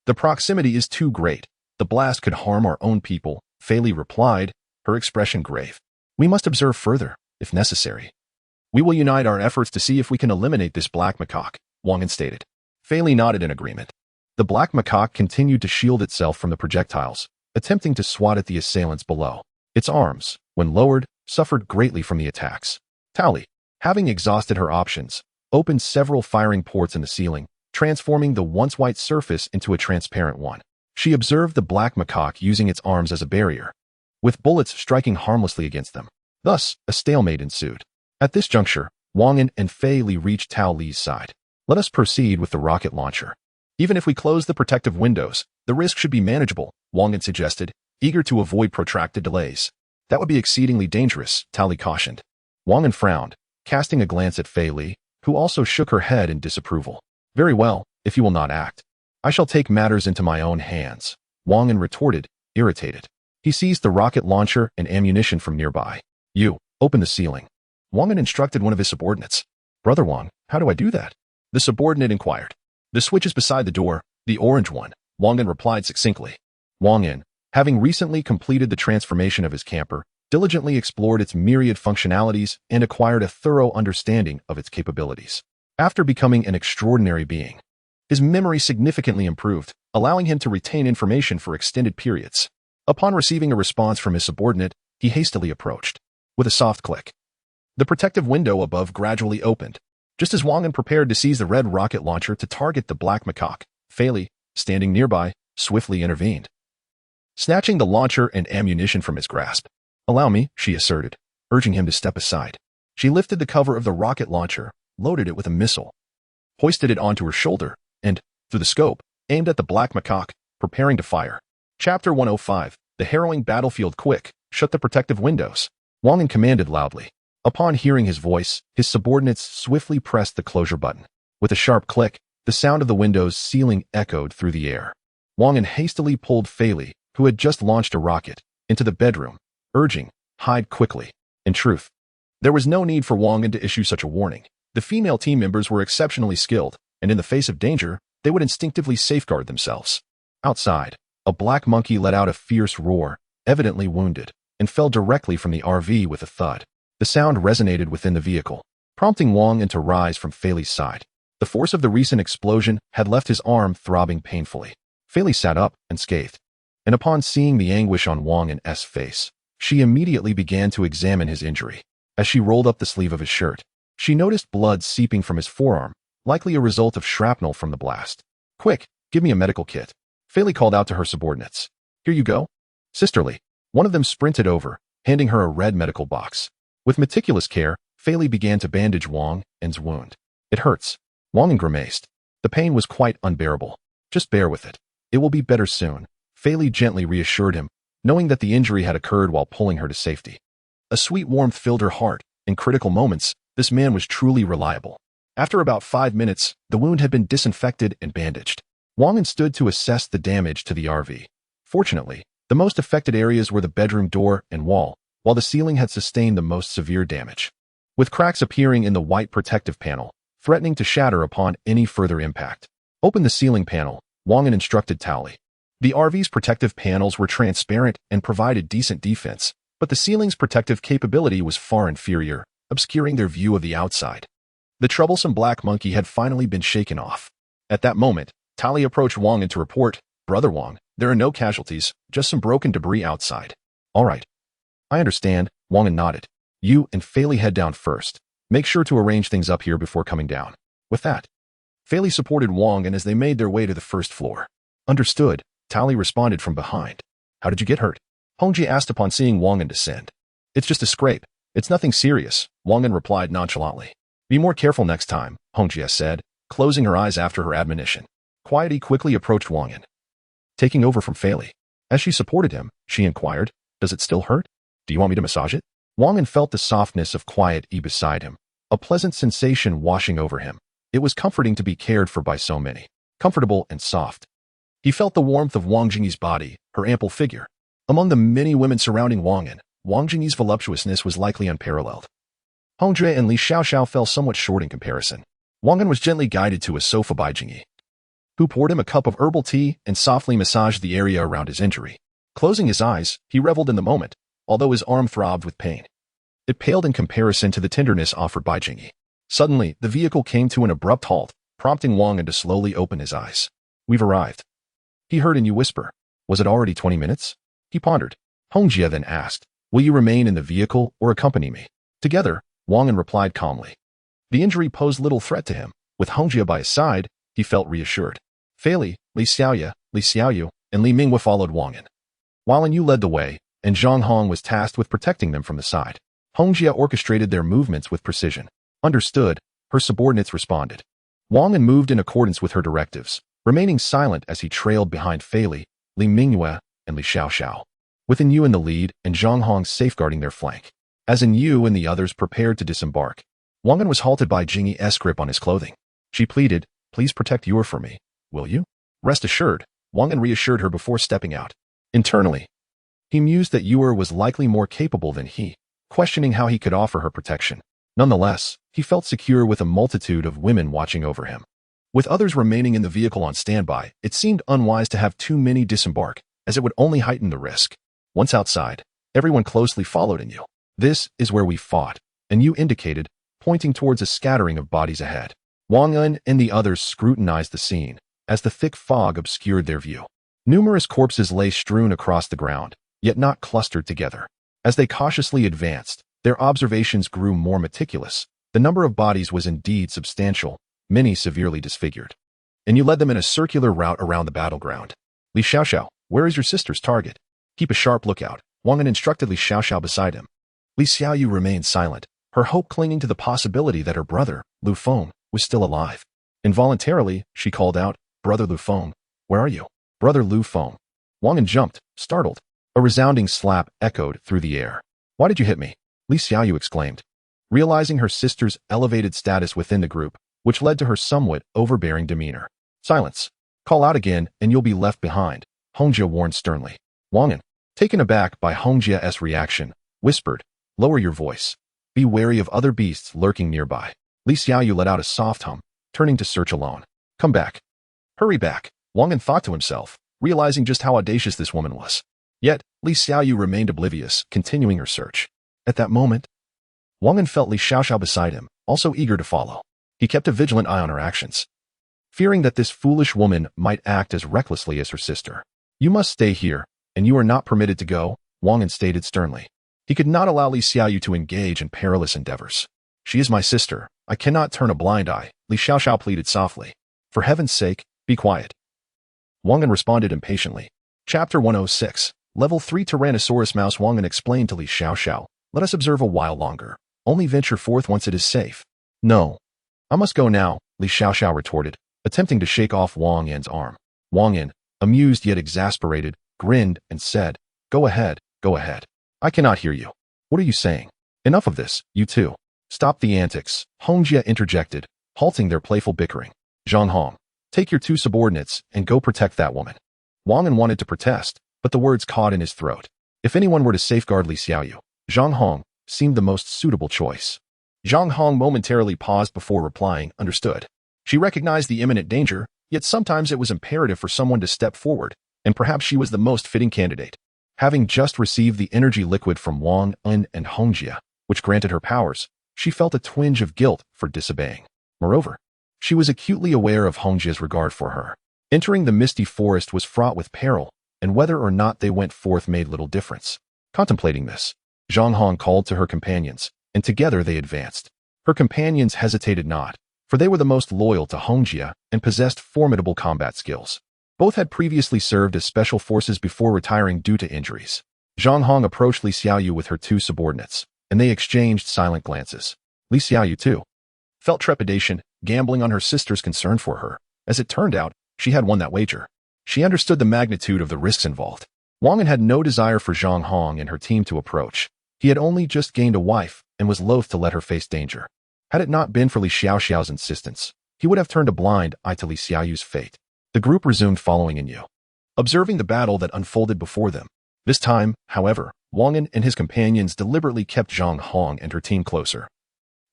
The proximity is too great. The blast could harm our own people, Fei Li replied, her expression grave. We must observe further, if necessary. We will unite our efforts to see if we can eliminate this black macaque, Wang An stated. Fei Li nodded in agreement. The black macaque continued to shield itself from the projectiles, attempting to swat at the assailants below. Its arms, when lowered, suffered greatly from the attacks. Tao Li, having exhausted her options, opened several firing ports in the ceiling, transforming the once white surface into a transparent one. She observed the black macaque using its arms as a barrier, with bullets striking harmlessly against them. Thus, a stalemate ensued. At this juncture, Wang An and Fei Li reached Tao Li's side. Let us proceed with the rocket launcher. Even if we close the protective windows, the risk should be manageable, Wang An suggested, eager to avoid protracted delays. That would be exceedingly dangerous, Tao Li cautioned. Wang An frowned, casting a glance at Fei Li, who also shook her head in disapproval. Very well, if you will not act. I shall take matters into my own hands, Wang An retorted, irritated. He seized the rocket launcher and ammunition from nearby. You, open the ceiling. Wang An instructed one of his subordinates. Brother Wang, how do I do that? The subordinate inquired. The switch is beside the door, the orange one, Wang An replied succinctly. Wang An, having recently completed the transformation of his camper, diligently explored its myriad functionalities and acquired a thorough understanding of its capabilities. After becoming an extraordinary being, his memory significantly improved, allowing him to retain information for extended periods. Upon receiving a response from his subordinate, he hastily approached. With a soft click, the protective window above gradually opened. Just as Wang An prepared to seize the red rocket launcher to target the black macaque, Fei Li, standing nearby, swiftly intervened, snatching the launcher and ammunition from his grasp. Allow me, she asserted, urging him to step aside. She lifted the cover of the rocket launcher, loaded it with a missile, hoisted it onto her shoulder, and, through the scope, aimed at the black macaque, preparing to fire. Chapter 105, The Harrowing Battlefield. Quick, shut the protective windows, Wang An commanded loudly. Upon hearing his voice, his subordinates swiftly pressed the closure button. With a sharp click, the sound of the window's sealing echoed through the air. Wang An hastily pulled Fei Li, who had just launched a rocket, into the bedroom, urging, hide quickly. In truth, there was no need for Wang An to issue such a warning. The female team members were exceptionally skilled, and in the face of danger, they would instinctively safeguard themselves. Outside, a black monkey let out a fierce roar, evidently wounded. and fell directly from the RV with a thud. The sound resonated within the vehicle, prompting Wang An to rise from Fei Li's side. The force of the recent explosion had left his arm throbbing painfully. Fei Li sat up and scathed, and upon seeing the anguish on Wang An's face, she immediately began to examine his injury. As she rolled up the sleeve of his shirt, she noticed blood seeping from his forearm, likely a result of shrapnel from the blast. "Quick, give me a medical kit," Fei Li called out to her subordinates. "Here you go." Sisterly, one of them sprinted over, handing her a red medical box. With meticulous care, Fei Li began to bandage Wang An's wound. "It hurts." Wang An grimaced. The pain was quite unbearable. "Just bear with it. It will be better soon," Fei Li gently reassured him, knowing that the injury had occurred while pulling her to safety. A sweet warmth filled her heart. In critical moments, this man was truly reliable. After about 5 minutes, the wound had been disinfected and bandaged. Wang An stood to assess the damage to the RV. Fortunately, the most affected areas were the bedroom door and wall, while the ceiling had sustained the most severe damage, with cracks appearing in the white protective panel, threatening to shatter upon any further impact. "Open the ceiling panel," Wang An instructed Tao. The RV's protective panels were transparent and provided decent defense, but the ceiling's protective capability was far inferior, obscuring their view of the outside. The troublesome black monkey had finally been shaken off. At that moment, Tali approached Wang An to report, "Brother Wang, there are no casualties, just some broken debris outside." "All right. I understand," Wang An nodded. "You and Fei Li head down first. Make sure to arrange things up here before coming down." With that, Fei Li supported Wang An as they made their way to the first floor. "Understood," Tali responded from behind. "How did you get hurt?" Hongji asked upon seeing Wang An descend. "It's just a scrape. It's nothing serious," Wang An replied nonchalantly. "Be more careful next time," Hongji said, closing her eyes after her admonition. Quiety quickly approached Wang An, taking over from Fei Li. As she supported him, she inquired, "Does it still hurt? Do you want me to massage it?" Wang An felt the softness of quiet beside him, a pleasant sensation washing over him. It was comforting to be cared for by so many, comfortable and soft. He felt the warmth of Wang Jingyi's body, her ample figure. Among the many women surrounding Wang An, Wang Jingyi's voluptuousness was likely unparalleled. Hong Jue and Li Xiaoxiao fell somewhat short in comparison. Wang An was gently guided to a sofa by Jingyi, who poured him a cup of herbal tea and softly massaged the area around his injury. Closing his eyes, he reveled in the moment, although his arm throbbed with pain. It paled in comparison to the tenderness offered by Jingyi. Suddenly, the vehicle came to an abrupt halt, prompting Wang An to slowly open his eyes. "We've arrived," he heard Yu whisper. "Was it already 20 minutes? He pondered. Hongjia then asked, "Will you remain in the vehicle or accompany me?" "Together," Wang An replied calmly. The injury posed little threat to him. With Hongjia by his side, he felt reassured. Fei Li, Li Xiaoyu, and Li Minghua followed Wang An, while Yu led the way, and Zhang Hong was tasked with protecting them from the side. Hongjia orchestrated their movements with precision. "Understood," her subordinates responded. Wang An moved in accordance with her directives, remaining silent as he trailed behind Fei Li, Li Minghua, and Li Xiaoxiao, with Yu in the lead and Zhang Hong safeguarding their flank. As Yu and the others prepared to disembark, Wang An was halted by Jingyi's grip on his clothing. She pleaded, "Please protect Yu for me, will you?" "Rest assured," Wang An reassured her before stepping out. Internally, he mused that Yu was likely more capable than he, questioning how he could offer her protection. Nonetheless, he felt secure with a multitude of women watching over him. With others remaining in the vehicle on standby, it seemed unwise to have too many disembark, as it would only heighten the risk. Once outside, everyone closely followed Yu. "This is where we fought," Yu indicated, pointing towards a scattering of bodies ahead. Wang An and the others scrutinized the scene, as the thick fog obscured their view. Numerous corpses lay strewn across the ground, yet not clustered together. As they cautiously advanced, their observations grew more meticulous. The number of bodies was indeed substantial, many severely disfigured. Yu led them in a circular route around the battleground. "Li Xiaoxiao, where is your sister's target?" "Keep a sharp lookout," Wang An instructed Li Xiaoxiao beside him. Li Xiaoyu remained silent, her hope clinging to the possibility that her brother, Lu Feng, was still alive. Involuntarily, she called out, "Brother Lu Feng, where are you?" "Brother Lu Feng." Wang An jumped, startled. A resounding slap echoed through the air. "Why did you hit me?" Li Xiaoyu exclaimed, realizing her sister's elevated status within the group, which led to her somewhat overbearing demeanor. "Silence. Call out again and you'll be left behind," Hongjia warned sternly. Wang An, taken aback by Hongjia's reaction, whispered, "Lower your voice. Be wary of other beasts lurking nearby." Li Xiaoyu let out a soft hum, turning to search alone. "Come back. Hurry back," Wang An thought to himself, realizing just how audacious this woman was. Yet, Li Xiaoyu remained oblivious, continuing her search. At that moment, Wang An felt Li Xiaoxiao beside him, also eager to follow. He kept a vigilant eye on her actions, fearing that this foolish woman might act as recklessly as her sister. You must stay here, and you are not permitted to go, Wang An stated sternly. He could not allow Li Xiaoyu to engage in perilous endeavors. She is my sister. I cannot turn a blind eye, Li Xiaoxiao pleaded softly. For heaven's sake, be quiet. Wang An responded impatiently. Chapter 106. Level 3 Tyrannosaurus Mouse. Wang An explained to Li Xiaoxiao, let us observe a while longer. Only venture forth once it is safe. No. I must go now, Li Xiaoxiao retorted, attempting to shake off Wang An's arm. Wang An, amused yet exasperated, grinned and said, Go ahead, go ahead. I cannot hear you. What are you saying? Enough of this, you two. Stop the antics, Hongjia interjected, halting their playful bickering. Zhang Hong, take your two subordinates and go protect that woman. Wang An wanted to protest, but the words caught in his throat. If anyone were to safeguard Li Xiaoyu, Zhang Hong seemed the most suitable choice. Zhang Hong momentarily paused before replying, understood. She recognized the imminent danger, yet sometimes it was imperative for someone to step forward, and perhaps she was the most fitting candidate. Having just received the energy liquid from Wang An and Hongjia, which granted her powers, she felt a twinge of guilt for disobeying. Moreover, she was acutely aware of Hongjia's regard for her. Entering the misty forest was fraught with peril, and whether or not they went forth made little difference. Contemplating this, Zhang Hong called to her companions, and together they advanced. Her companions hesitated not, for they were the most loyal to Hongjia and possessed formidable combat skills. Both had previously served as special forces before retiring due to injuries. Zhang Hong approached Li Xiaoyu with her two subordinates, and they exchanged silent glances. Li Xiaoyu, too, felt trepidation, gambling on her sister's concern for her. As it turned out, she had won that wager. She understood the magnitude of the risks involved. Wang An had no desire for Zhang Hong and her team to approach. He had only just gained a wife and was loath to let her face danger. Had it not been for Li Xiaoxiao's insistence, he would have turned a blind eye to Li Xiaoyu's fate. The group resumed following in observing the battle that unfolded before them. This time, however, Wang An and his companions deliberately kept Zhang Hong and her team closer,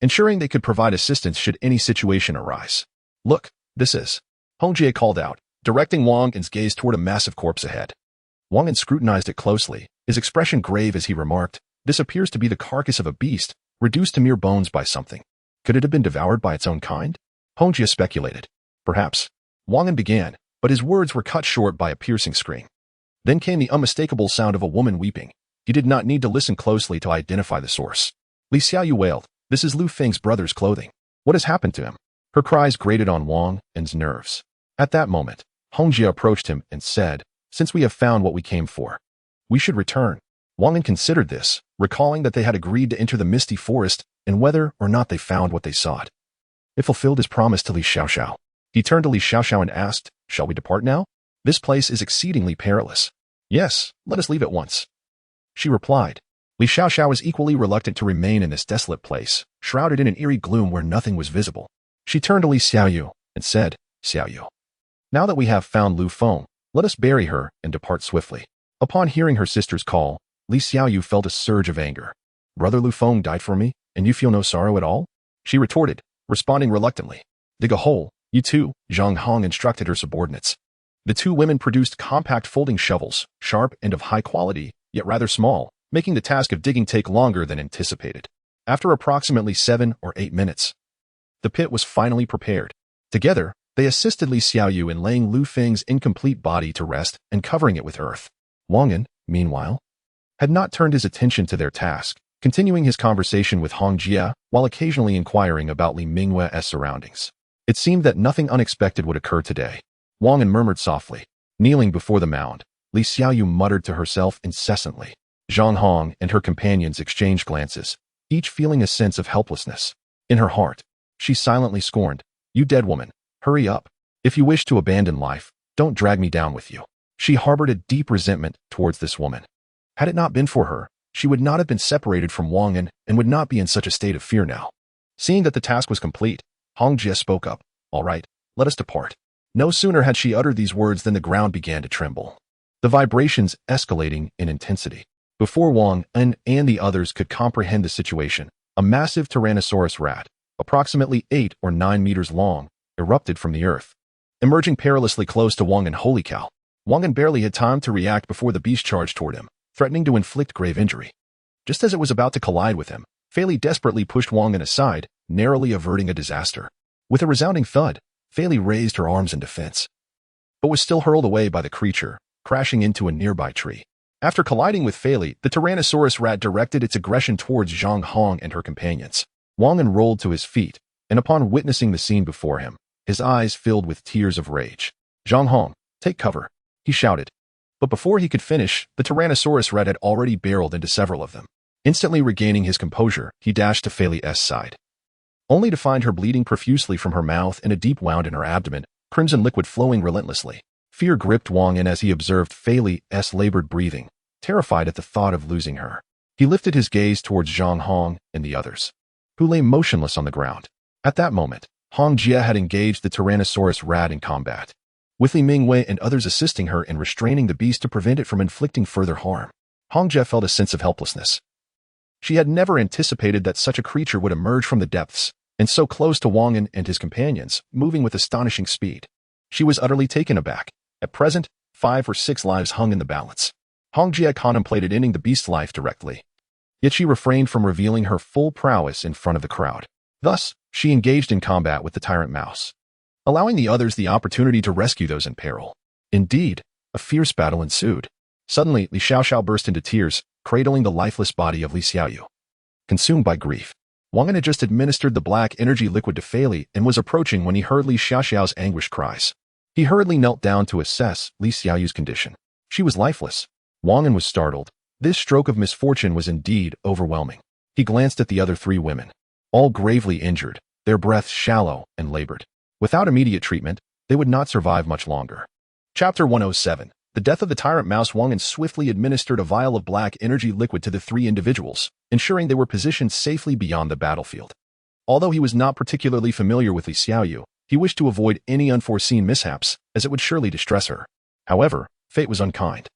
ensuring they could provide assistance should any situation arise. Look, this is, Hongjie called out, directing Wang An's gaze toward a massive corpse ahead. Wang An scrutinized it closely, his expression grave as he remarked, this appears to be the carcass of a beast, reduced to mere bones by something. Could it have been devoured by its own kind? Hongjia speculated. Perhaps. Wang An began, but his words were cut short by a piercing scream. Then came the unmistakable sound of a woman weeping. He did not need to listen closely to identify the source. Li Xiaoyu wailed, this is Lu Feng's brother's clothing. What has happened to him? Her cries grated on Wang An's nerves. At that moment, Hongjia approached him and said, since we have found what we came for, we should return. Wang An considered this, recalling that they had agreed to enter the misty forest and whether or not they found what they sought. It fulfilled his promise to Li Xiaoxiao. He turned to Li Xiaoxiao and asked, shall we depart now? This place is exceedingly perilous. Yes, let us leave at once. She replied. Li Xiaoxiao was equally reluctant to remain in this desolate place, shrouded in an eerie gloom where nothing was visible. She turned to Li Xiaoyu and said, Xiaoyu, now that we have found Lu Feng, let us bury her and depart swiftly. Upon hearing her sister's call, Li Xiaoyu felt a surge of anger. Brother Lu Feng died for me, and you feel no sorrow at all? She retorted, responding reluctantly. Dig a hole, you two, Zhang Hong instructed her subordinates. The two women produced compact folding shovels, sharp and of high quality, yet rather small, making the task of digging take longer than anticipated. After approximately 7 or 8 minutes, the pit was finally prepared. Together, they assisted Li Xiaoyu in laying Lu Feng's incomplete body to rest and covering it with earth. Wang An, meanwhile, had not turned his attention to their task, continuing his conversation with Hongjia while occasionally inquiring about Li Minghue's surroundings. It seemed that nothing unexpected would occur today. Wang An murmured softly. Kneeling before the mound, Li Xiaoyu muttered to herself incessantly. Zhang Hong and her companions exchanged glances, each feeling a sense of helplessness. In her heart, she silently scorned, you dead woman, hurry up. If you wish to abandon life, don't drag me down with you. She harbored a deep resentment towards this woman. Had it not been for her, she would not have been separated from Wang An and would not be in such a state of fear now. Seeing that the task was complete, Hongjia spoke up, all right, let us depart. No sooner had she uttered these words than the ground began to tremble, the vibrations escalating in intensity. Before Wang An and the others could comprehend the situation, a massive Tyrannosaurus rat, approximately 8 or 9 meters long, erupted from the earth. Emerging perilously close to Wang An, holy cow! Wang An barely had time to react before the beast charged toward him, threatening to inflict grave injury. Just as it was about to collide with him, Fei Li desperately pushed Wang An aside, narrowly averting a disaster. With a resounding thud, Fei Li raised her arms in defense, but was still hurled away by the creature, crashing into a nearby tree. After colliding with Fei Li, the Tyrannosaurus rat directed its aggression towards Zhang Hong and her companions. Wang An rolled to his feet, and upon witnessing the scene before him, his eyes filled with tears of rage. "Zhang Hong, take cover," he shouted. But before he could finish, the Tyrannosaurus rat had already barreled into several of them. Instantly regaining his composure, he dashed to Fei Li's side, only to find her bleeding profusely from her mouth and a deep wound in her abdomen, crimson liquid flowing relentlessly. Fear gripped Wang An as he observed Fei Li's labored breathing, terrified at the thought of losing her. He lifted his gaze towards Zhang Hong and the others, who lay motionless on the ground. At that moment, Hong Jie had engaged the Tyrannosaurus rat in combat, with Li Mingwei and others assisting her in restraining the beast to prevent it from inflicting further harm. Hong Jie felt a sense of helplessness. She had never anticipated that such a creature would emerge from the depths, and so close to Wang An and his companions, moving with astonishing speed. She was utterly taken aback. At present, 5 or 6 lives hung in the balance. Hong Jie contemplated ending the beast's life directly, yet she refrained from revealing her full prowess in front of the crowd. Thus, she engaged in combat with the tyrant mouse, allowing the others the opportunity to rescue those in peril. Indeed, a fierce battle ensued. Suddenly, Li Xiaoxiao burst into tears, cradling the lifeless body of Li Xiaoyu. Consumed by grief, Wang An had just administered the black energy liquid to Fei Li and was approaching when he heard Li Xiaoxiao's anguished cries. He hurriedly knelt down to assess Li Xiaoyu's condition. She was lifeless. Wang An was startled. This stroke of misfortune was indeed overwhelming. He glanced at the other 3 women, all gravely injured, their breaths shallow and labored. Without immediate treatment, they would not survive much longer. Chapter 107. The death of the tyrant mouse. Wang An swiftly administered a vial of black energy liquid to the 3 individuals, ensuring they were positioned safely beyond the battlefield. Although he was not particularly familiar with Li Xiaoyu, he wished to avoid any unforeseen mishaps, as it would surely distress her. However, fate was unkind.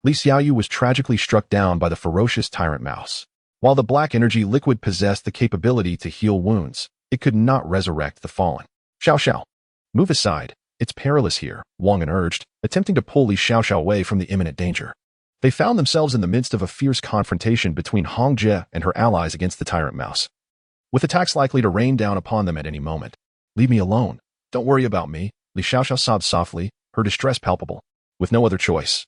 Li Xiaoyu was tragically struck down by the ferocious tyrant mouse. While the black energy liquid possessed the capability to heal wounds, it could not resurrect the fallen. "Xiao, move aside. It's perilous here," Wang An urged, attempting to pull Li Xiaoxiao away from the imminent danger. They found themselves in the midst of a fierce confrontation between Hong Jie and her allies against the tyrant mouse, with attacks likely to rain down upon them at any moment. "Leave me alone. Don't worry about me," Li Xiaoxiao sobbed softly, her distress palpable. With no other choice,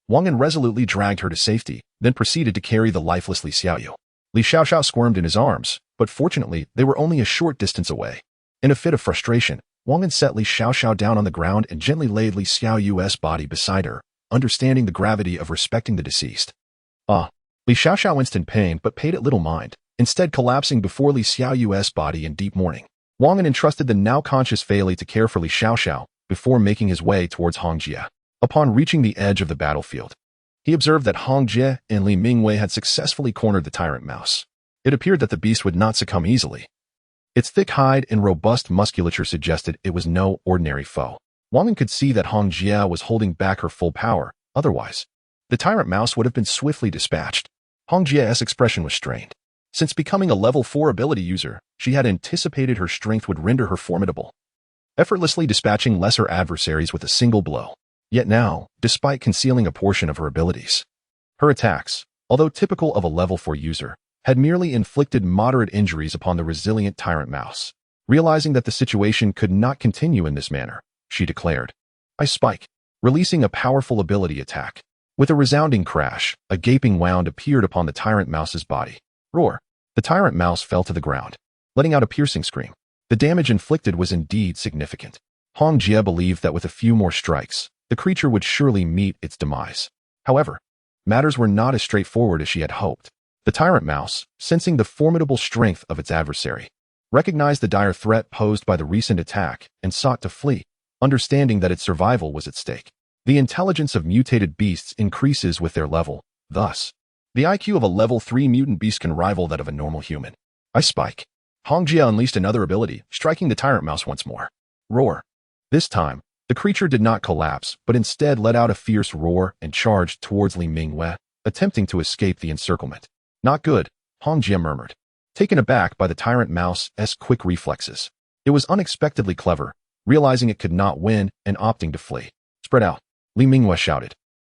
Wang An resolutely dragged her to safety, then proceeded to carry the lifeless Li Xiaoyu. Li Xiaoxiao squirmed in his arms, but fortunately they were only a short distance away. In a fit of frustration, Wang An set Li Xiaoxiao down on the ground and gently laid Li Xiaoyu's body beside her, understanding the gravity of respecting the deceased. Li Xiaoxiao winced in pain but paid it little mind, instead collapsing before Li Xiaoyu's body in deep mourning. Wang An entrusted the now-conscious Fei Li to care for Li Xiaoxiao before making his way towards Hong Jie. Upon reaching the edge of the battlefield, he observed that Hong Jie and Li Mingwei had successfully cornered the tyrant mouse. It appeared that the beast would not succumb easily. Its thick hide and robust musculature suggested it was no ordinary foe. Wang An could see that Hong Jie was holding back her full power, otherwise, the tyrant mouse would have been swiftly dispatched. Hong Jie's expression was strained. Since becoming a level 4 ability user, she had anticipated her strength would render her formidable, effortlessly dispatching lesser adversaries with a single blow. Yet now, despite concealing a portion of her abilities, her attacks, although typical of a level 4 user, had merely inflicted moderate injuries upon the resilient tyrant mouse. Realizing that the situation could not continue in this manner, she declared, "I spike," releasing a powerful ability attack. With a resounding crash, a gaping wound appeared upon the tyrant mouse's body. Roar! The tyrant mouse fell to the ground, letting out a piercing scream. The damage inflicted was indeed significant. Hong Jie believed that with a few more strikes, the creature would surely meet its demise. However, matters were not as straightforward as she had hoped. The tyrant mouse, sensing the formidable strength of its adversary, recognized the dire threat posed by the recent attack and sought to flee, understanding that its survival was at stake. The intelligence of mutated beasts increases with their level. Thus, the IQ of a level 3 mutant beast can rival that of a normal human. I spike. Hong Jie unleashed another ability, striking the tyrant mouse once more. Roar. This time, the creature did not collapse, but instead let out a fierce roar and charged towards Li Mingwei, attempting to escape the encirclement. Not good, Hong Jie murmured, taken aback by the tyrant mouse's quick reflexes. It was unexpectedly clever, realizing it could not win and opting to flee. Spread out. Li Minghua shouted,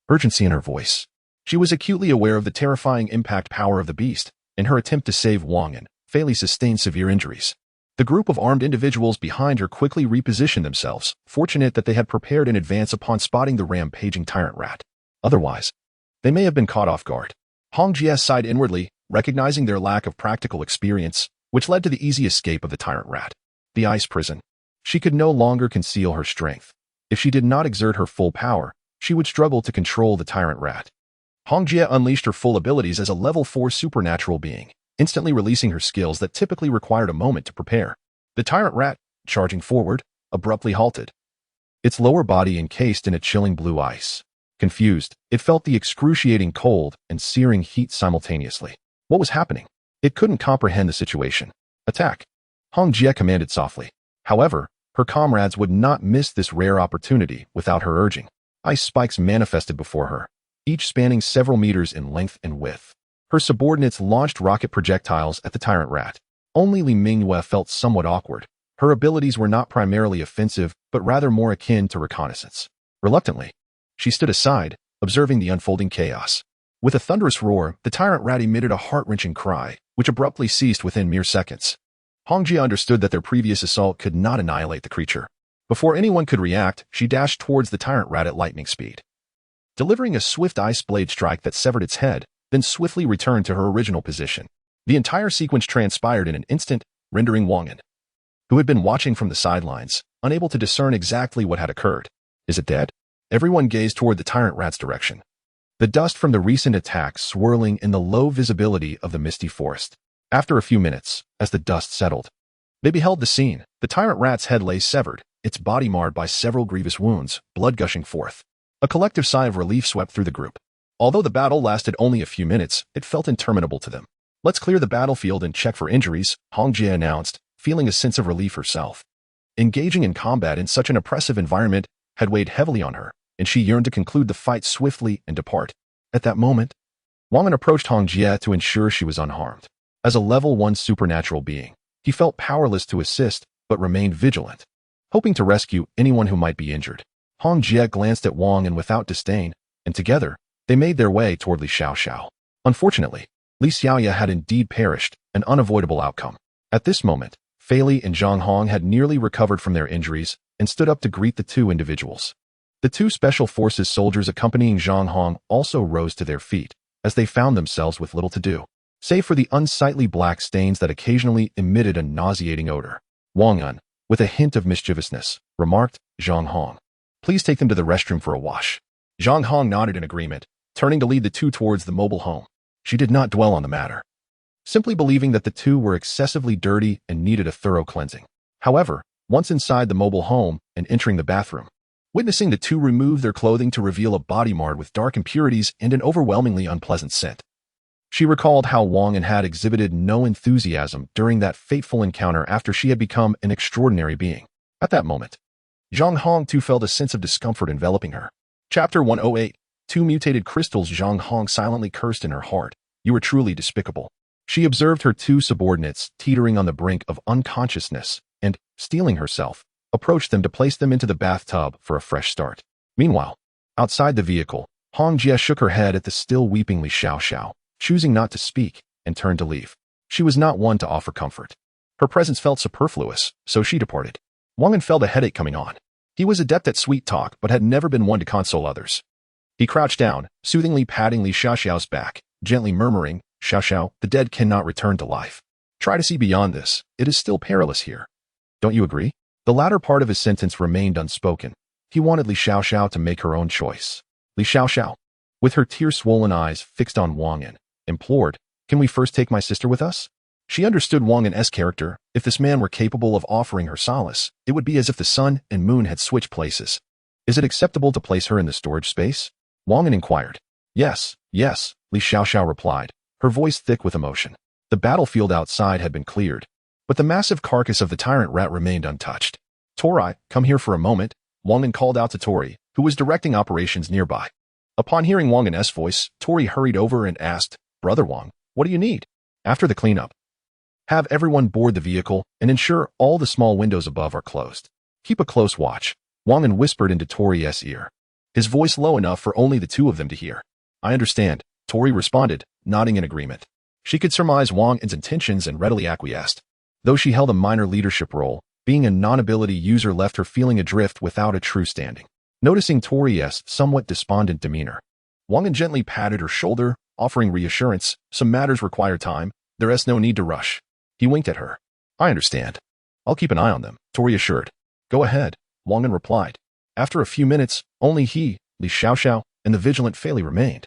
urgency in her voice. She was acutely aware of the terrifying impact power of the beast, and her attempt to save Wang An fatally sustained severe injuries. The group of armed individuals behind her quickly repositioned themselves, fortunate that they had prepared in advance upon spotting the rampaging tyrant rat. Otherwise, they may have been caught off guard. Hong Jie sighed inwardly, recognizing their lack of practical experience, which led to the easy escape of the tyrant rat. The ice prison. She could no longer conceal her strength. If she did not exert her full power, she would struggle to control the tyrant rat. Hong Jie unleashed her full abilities as a level 4 supernatural being, instantly releasing her skills that typically required a moment to prepare. The tyrant rat, charging forward, abruptly halted, its lower body encased in a chilling blue ice. Confused, it felt the excruciating cold and searing heat simultaneously. What was happening? It couldn't comprehend the situation. Attack! Hong Jie commanded softly. However, her comrades would not miss this rare opportunity without her urging. Ice spikes manifested before her, each spanning several meters in length and width. Her subordinates launched rocket projectiles at the tyrant rat. Only Li Minghua felt somewhat awkward. Her abilities were not primarily offensive, but rather more akin to reconnaissance. Reluctantly, she stood aside, observing the unfolding chaos. With a thunderous roar, the tyrant rat emitted a heart-wrenching cry, which abruptly ceased within mere seconds. Hong Jie understood that their previous assault could not annihilate the creature. Before anyone could react, she dashed towards the tyrant rat at lightning speed, delivering a swift ice blade strike that severed its head, then swiftly returned to her original position. The entire sequence transpired in an instant, rendering Wang An, who had been watching from the sidelines, unable to discern exactly what had occurred. Is it dead? Everyone gazed toward the tyrant rat's direction, the dust from the recent attack swirling in the low visibility of the misty forest. After a few minutes, as the dust settled, they beheld the scene. The tyrant rat's head lay severed, its body marred by several grievous wounds, blood gushing forth. A collective sigh of relief swept through the group. Although the battle lasted only a few minutes, it felt interminable to them. Let's clear the battlefield and check for injuries, Hong Jie announced, feeling a sense of relief herself. Engaging in combat in such an oppressive environment had weighed heavily on her, and she yearned to conclude the fight swiftly and depart. At that moment, Wang An approached Hong Jie to ensure she was unharmed. As a level 1 supernatural being, he felt powerless to assist, but remained vigilant, hoping to rescue anyone who might be injured. Hong Jie glanced at Wang An without disdain, and together, they made their way toward Li Xiaoxiao. Unfortunately, Li Xiaoya had indeed perished, an unavoidable outcome. At this moment, Fei Li and Zhang Hong had nearly recovered from their injuries and stood up to greet the two individuals. The two Special Forces soldiers accompanying Zhang Hong also rose to their feet, as they found themselves with little to do, save for the unsightly black stains that occasionally emitted a nauseating odor. Wang An, with a hint of mischievousness, remarked, Zhang Hong, please take them to the restroom for a wash. Zhang Hong nodded in agreement, turning to lead the two towards the mobile home. She did not dwell on the matter, simply believing that the two were excessively dirty and needed a thorough cleansing. However, once inside the mobile home and entering the bathroom, witnessing the two remove their clothing to reveal a body marred with dark impurities and an overwhelmingly unpleasant scent, she recalled how Wang An had exhibited no enthusiasm during that fateful encounter after she had become an extraordinary being. At that moment, Zhang Hong too felt a sense of discomfort enveloping her. Chapter 108. Two mutated crystals. Zhang Hong silently cursed in her heart. You were truly despicable. She observed her two subordinates teetering on the brink of unconsciousness and, steeling herself, approached them to place them into the bathtub for a fresh start. Meanwhile, outside the vehicle, Hong Jie shook her head at the still weeping Li Xiaoxiao, choosing not to speak, and turned to leave. She was not one to offer comfort. Her presence felt superfluous, so she departed. Wang An felt a headache coming on. He was adept at sweet talk but had never been one to console others. He crouched down, soothingly patting Li Xiaoxiao's back, gently murmuring, Xiaoxiao, the dead cannot return to life. Try to see beyond this. It is still perilous here. Don't you agree? The latter part of his sentence remained unspoken. He wanted Li Xiaoxiao to make her own choice. Li Xiaoxiao, with her tear-swollen eyes fixed on Wang An, implored, can we first take my sister with us? She understood Wang An's character. If this man were capable of offering her solace, it would be as if the sun and moon had switched places. Is it acceptable to place her in the storage space? Wang An inquired. Yes, yes, Li Xiaoxiao replied, her voice thick with emotion. The battlefield outside had been cleared, but the massive carcass of the tyrant rat remained untouched. Tori, come here for a moment, Wang An called out to Tori, who was directing operations nearby. Upon hearing Wang An's voice, Tori hurried over and asked, Brother Wang, what do you need? After the cleanup, have everyone board the vehicle and ensure all the small windows above are closed. Keep a close watch, Wang An whispered into Tori's ear. his voice low enough for only the two of them to hear. I understand, Tori responded, nodding in agreement. She could surmise Wang An's intentions and readily acquiesced. Though she held a minor leadership role, being a non-ability user left her feeling adrift without a true standing. Noticing Tori's somewhat despondent demeanor, Wang An gently patted her shoulder, offering reassurance. Some matters require time. There's no need to rush. He winked at her. I understand. I'll keep an eye on them, Tori assured. Go ahead, Wang An replied. After a few minutes, only he, Li Xiaoxiao, and the vigilant Fei Li remained,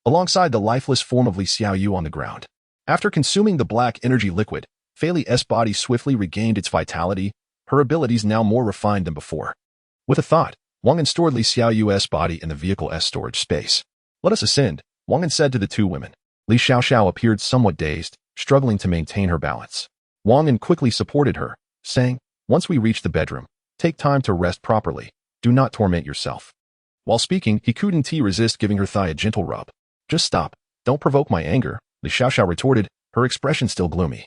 alongside the lifeless form of Li Xiaoyu on the ground. After consuming the black energy liquid, Fei Li's body swiftly regained its vitality, her abilities now more refined than before. With a thought, Wang An stored Li Xiaoyu's body in the vehicle's storage space. Let us ascend, Wang An said to the two women. Li Xiaoxiao appeared somewhat dazed, struggling to maintain her balance. Wang An quickly supported her, saying, once we reach the bedroom, take time to rest properly. Do not torment yourself. While speaking, he couldn't resist giving her thigh a gentle rub. Just stop. Don't provoke my anger, Li Xiaoxiao retorted, her expression still gloomy.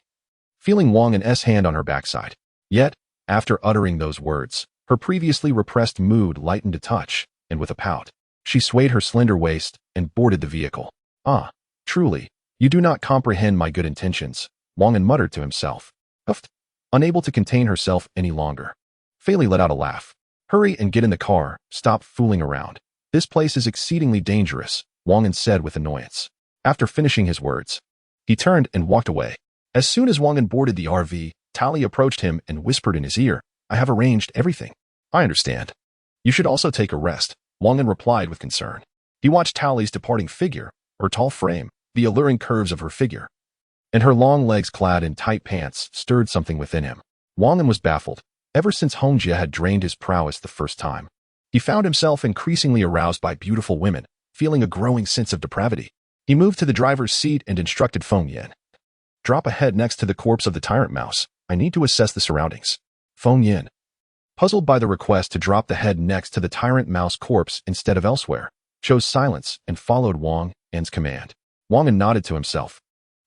Feeling Wang An's hand on her backside. Yet, after uttering those words, her previously repressed mood lightened a touch, and with a pout, she swayed her slender waist and boarded the vehicle. Ah, truly, you do not comprehend my good intentions, Wang An muttered to himself. Huffed, unable to contain herself any longer. Fei Li let out a laugh. Hurry and get in the car, stop fooling around. This place is exceedingly dangerous, Wang An said with annoyance. After finishing his words, he turned and walked away. As soon as Wang An boarded the RV, Tali approached him and whispered in his ear, I have arranged everything. I understand. You should also take a rest, Wang An replied with concern. He watched Tali's departing figure, her tall frame, the alluring curves of her figure, and her long legs clad in tight pants stirred something within him. Wang An was baffled. Ever since Hongjie had drained his prowess the first time, he found himself increasingly aroused by beautiful women, feeling a growing sense of depravity. He moved to the driver's seat and instructed Feng Yin. Drop a head next to the corpse of the tyrant mouse. I need to assess the surroundings. Feng Yin, puzzled by the request to drop the head next to the tyrant mouse corpse instead of elsewhere, chose silence and followed Wang An's command. Wang An nodded to himself,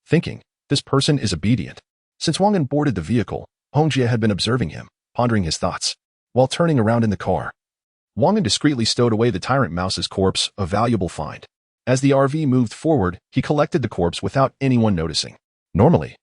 thinking, this person is obedient. Since Wang An boarded the vehicle, Hongjie had been observing him, pondering his thoughts. While turning around in the car, Wang An discreetly stowed away the tyrant mouse's corpse, a valuable find. As the RV moved forward, he collected the corpse without anyone noticing. Normally,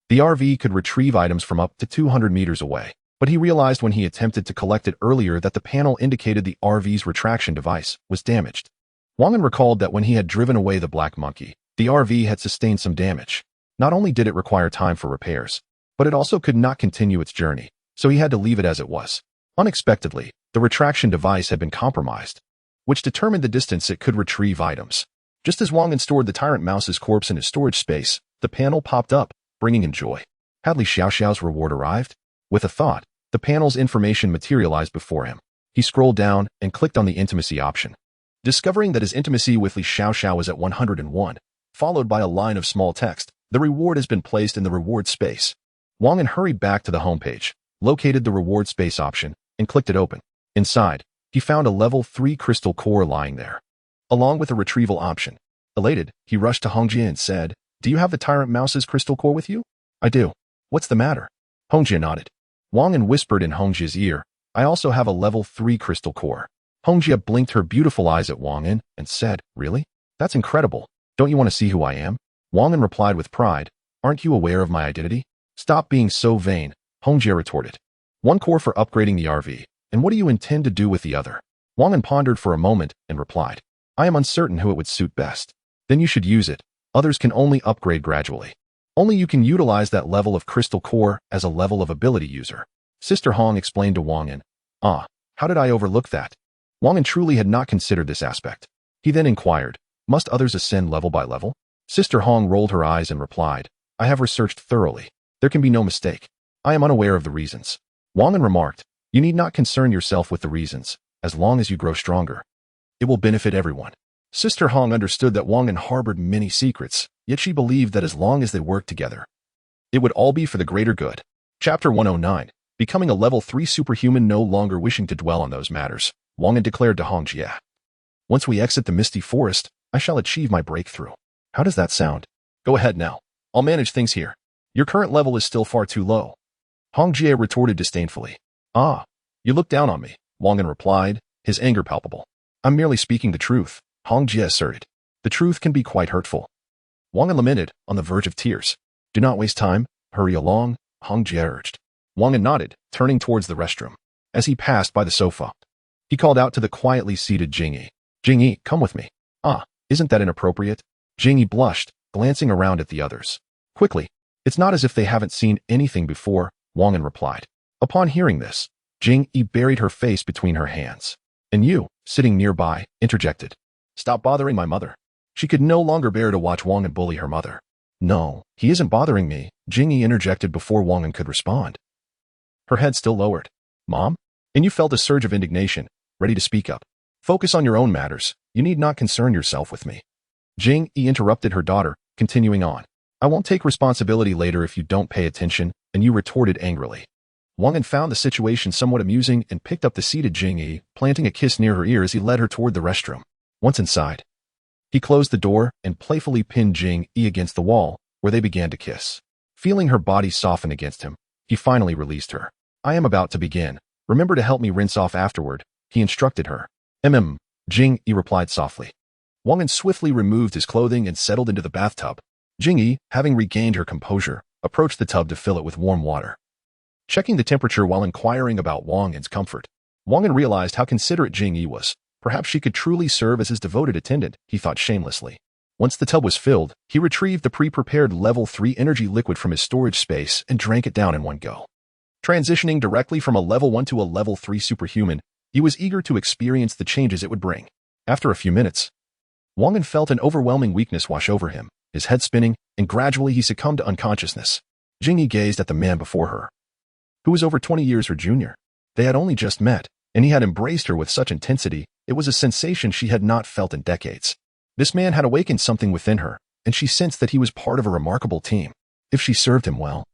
the RV could retrieve items from up to 200 meters away, but he realized when he attempted to collect it earlier that the panel indicated the RV's retraction device was damaged. Wang An recalled that when he had driven away the black monkey, the RV had sustained some damage. Not only did it require time for repairs, but it also could not continue its journey, so he had to leave it as it was. Unexpectedly, the retraction device had been compromised, which determined the distance it could retrieve items. Just as Wang An stored the tyrant mouse's corpse in his storage space, the panel popped up, bringing him joy. Had Li Xiaoxiao's reward arrived? With a thought, the panel's information materialized before him. He scrolled down and clicked on the intimacy option. Discovering that his intimacy with Li Xiaoxiao was at 101, followed by a line of small text, the reward has been placed in the reward space. Wang An hurried back to the homepage, located the reward space option, and clicked it open. Inside, he found a level 3 crystal core lying there, along with a retrieval option. Elated, he rushed to Hongjie and said, do you have the tyrant mouse's crystal core with you? I do. What's the matter? Hongjie nodded. Wang An whispered in Hongjie's ear, I also have a level 3 crystal core. Hongjie blinked her beautiful eyes at Wang An and said, really? That's incredible. Don't you want to see who I am? Wang An replied with pride, aren't you aware of my identity? Stop being so vain, Hongjie retorted. One core for upgrading the RV, and what do you intend to do with the other? Wang An pondered for a moment and replied, I am uncertain who it would suit best. Then you should use it. Others can only upgrade gradually. Only you can utilize that level of crystal core as a level of ability user. Sister Hong explained to Wang An. Ah, how did I overlook that? Wang An truly had not considered this aspect. He then inquired, must others ascend level by level? Sister Hong rolled her eyes and replied, I have researched thoroughly. There can be no mistake. I am unaware of the reasons. Wang An remarked, you need not concern yourself with the reasons, as long as you grow stronger. It will benefit everyone. Sister Hong understood that Wang An harbored many secrets, yet she believed that as long as they worked together, it would all be for the greater good. Chapter 109, Becoming a Level 3 Superhuman. No longer wishing to dwell on those matters, Wang An declared to Hongjie. Once we exit the misty forest, I shall achieve my breakthrough. How does that sound? Go ahead now. I'll manage things here. Your current level is still far too low. Hongjie retorted disdainfully. Ah, you look down on me, Wang An replied, his anger palpable. I'm merely speaking the truth, Hong Jie asserted. The truth can be quite hurtful. Wang An lamented, on the verge of tears. Do not waste time, hurry along, Hong Jie urged. Wang An nodded, turning towards the restroom. As he passed by the sofa, he called out to the quietly seated Jingyi. Jingyi, come with me. Ah, isn't that inappropriate? Jingyi blushed, glancing around at the others. Quickly, it's not as if they haven't seen anything before, Wang An replied. Upon hearing this, Jingyi buried her face between her hands. And you, sitting nearby, interjected. Stop bothering my mother. She could no longer bear to watch Wang An bully her mother. No, he isn't bothering me, Jingyi interjected before Wang An could respond. Her head still lowered. Mom? And you felt a surge of indignation, ready to speak up. Focus on your own matters. You need not concern yourself with me. Jingyi interrupted her daughter, continuing on. I won't take responsibility later if you don't pay attention, and you retorted angrily. Wang An found the situation somewhat amusing and picked up the seated Jingyi, planting a kiss near her ear as he led her toward the restroom. Once inside, he closed the door and playfully pinned Jingyi against the wall, where they began to kiss. Feeling her body soften against him, he finally released her. I am about to begin. Remember to help me rinse off afterward, he instructed her. Jingyi replied softly. Wang An swiftly removed his clothing and settled into the bathtub. Jingyi, having regained her composure, approached the tub to fill it with warm water. Checking the temperature while inquiring about Wang An's comfort, Wang An realized how considerate Jingyi was. Perhaps she could truly serve as his devoted attendant, he thought shamelessly. Once the tub was filled, he retrieved the pre-prepared level 3 energy liquid from his storage space and drank it down in one go. Transitioning directly from a level 1 to a level 3 superhuman, he was eager to experience the changes it would bring. After a few minutes, Wang An felt an overwhelming weakness wash over him, his head spinning, and gradually he succumbed to unconsciousness. Jingyi gazed at the man before her, who was over 20 years her junior. They had only just met, and he had embraced her with such intensity, it was a sensation she had not felt in decades. This man had awakened something within her, and she sensed that he was part of a remarkable team. If she served him well,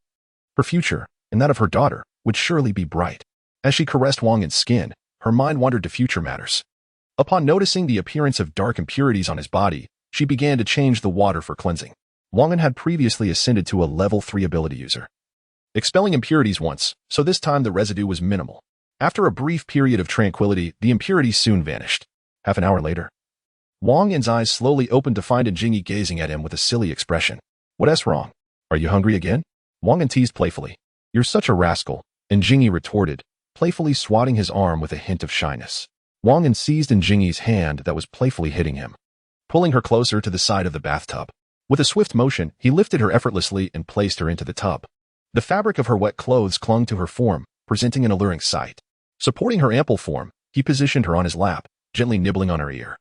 her future, and that of her daughter, would surely be bright. As she caressed Wang An's skin, her mind wandered to future matters. Upon noticing the appearance of dark impurities on his body, she began to change the water for cleansing. Wang An had previously ascended to a level 3 ability user, expelling impurities once, so this time the residue was minimal. After a brief period of tranquility, the impurities soon vanished. Half an hour later, Wang An's eyes slowly opened to find Jingyi gazing at him with a silly expression. What's wrong? Are you hungry again? Wang An teased playfully. You're such a rascal, and Jingyi retorted, playfully swatting his arm with a hint of shyness. Wang An seized Jingyi's hand that was playfully hitting him, pulling her closer to the side of the bathtub. With a swift motion, he lifted her effortlessly and placed her into the tub. The fabric of her wet clothes clung to her form, presenting an alluring sight. Supporting her ample form, he positioned her on his lap, gently nibbling on her ear,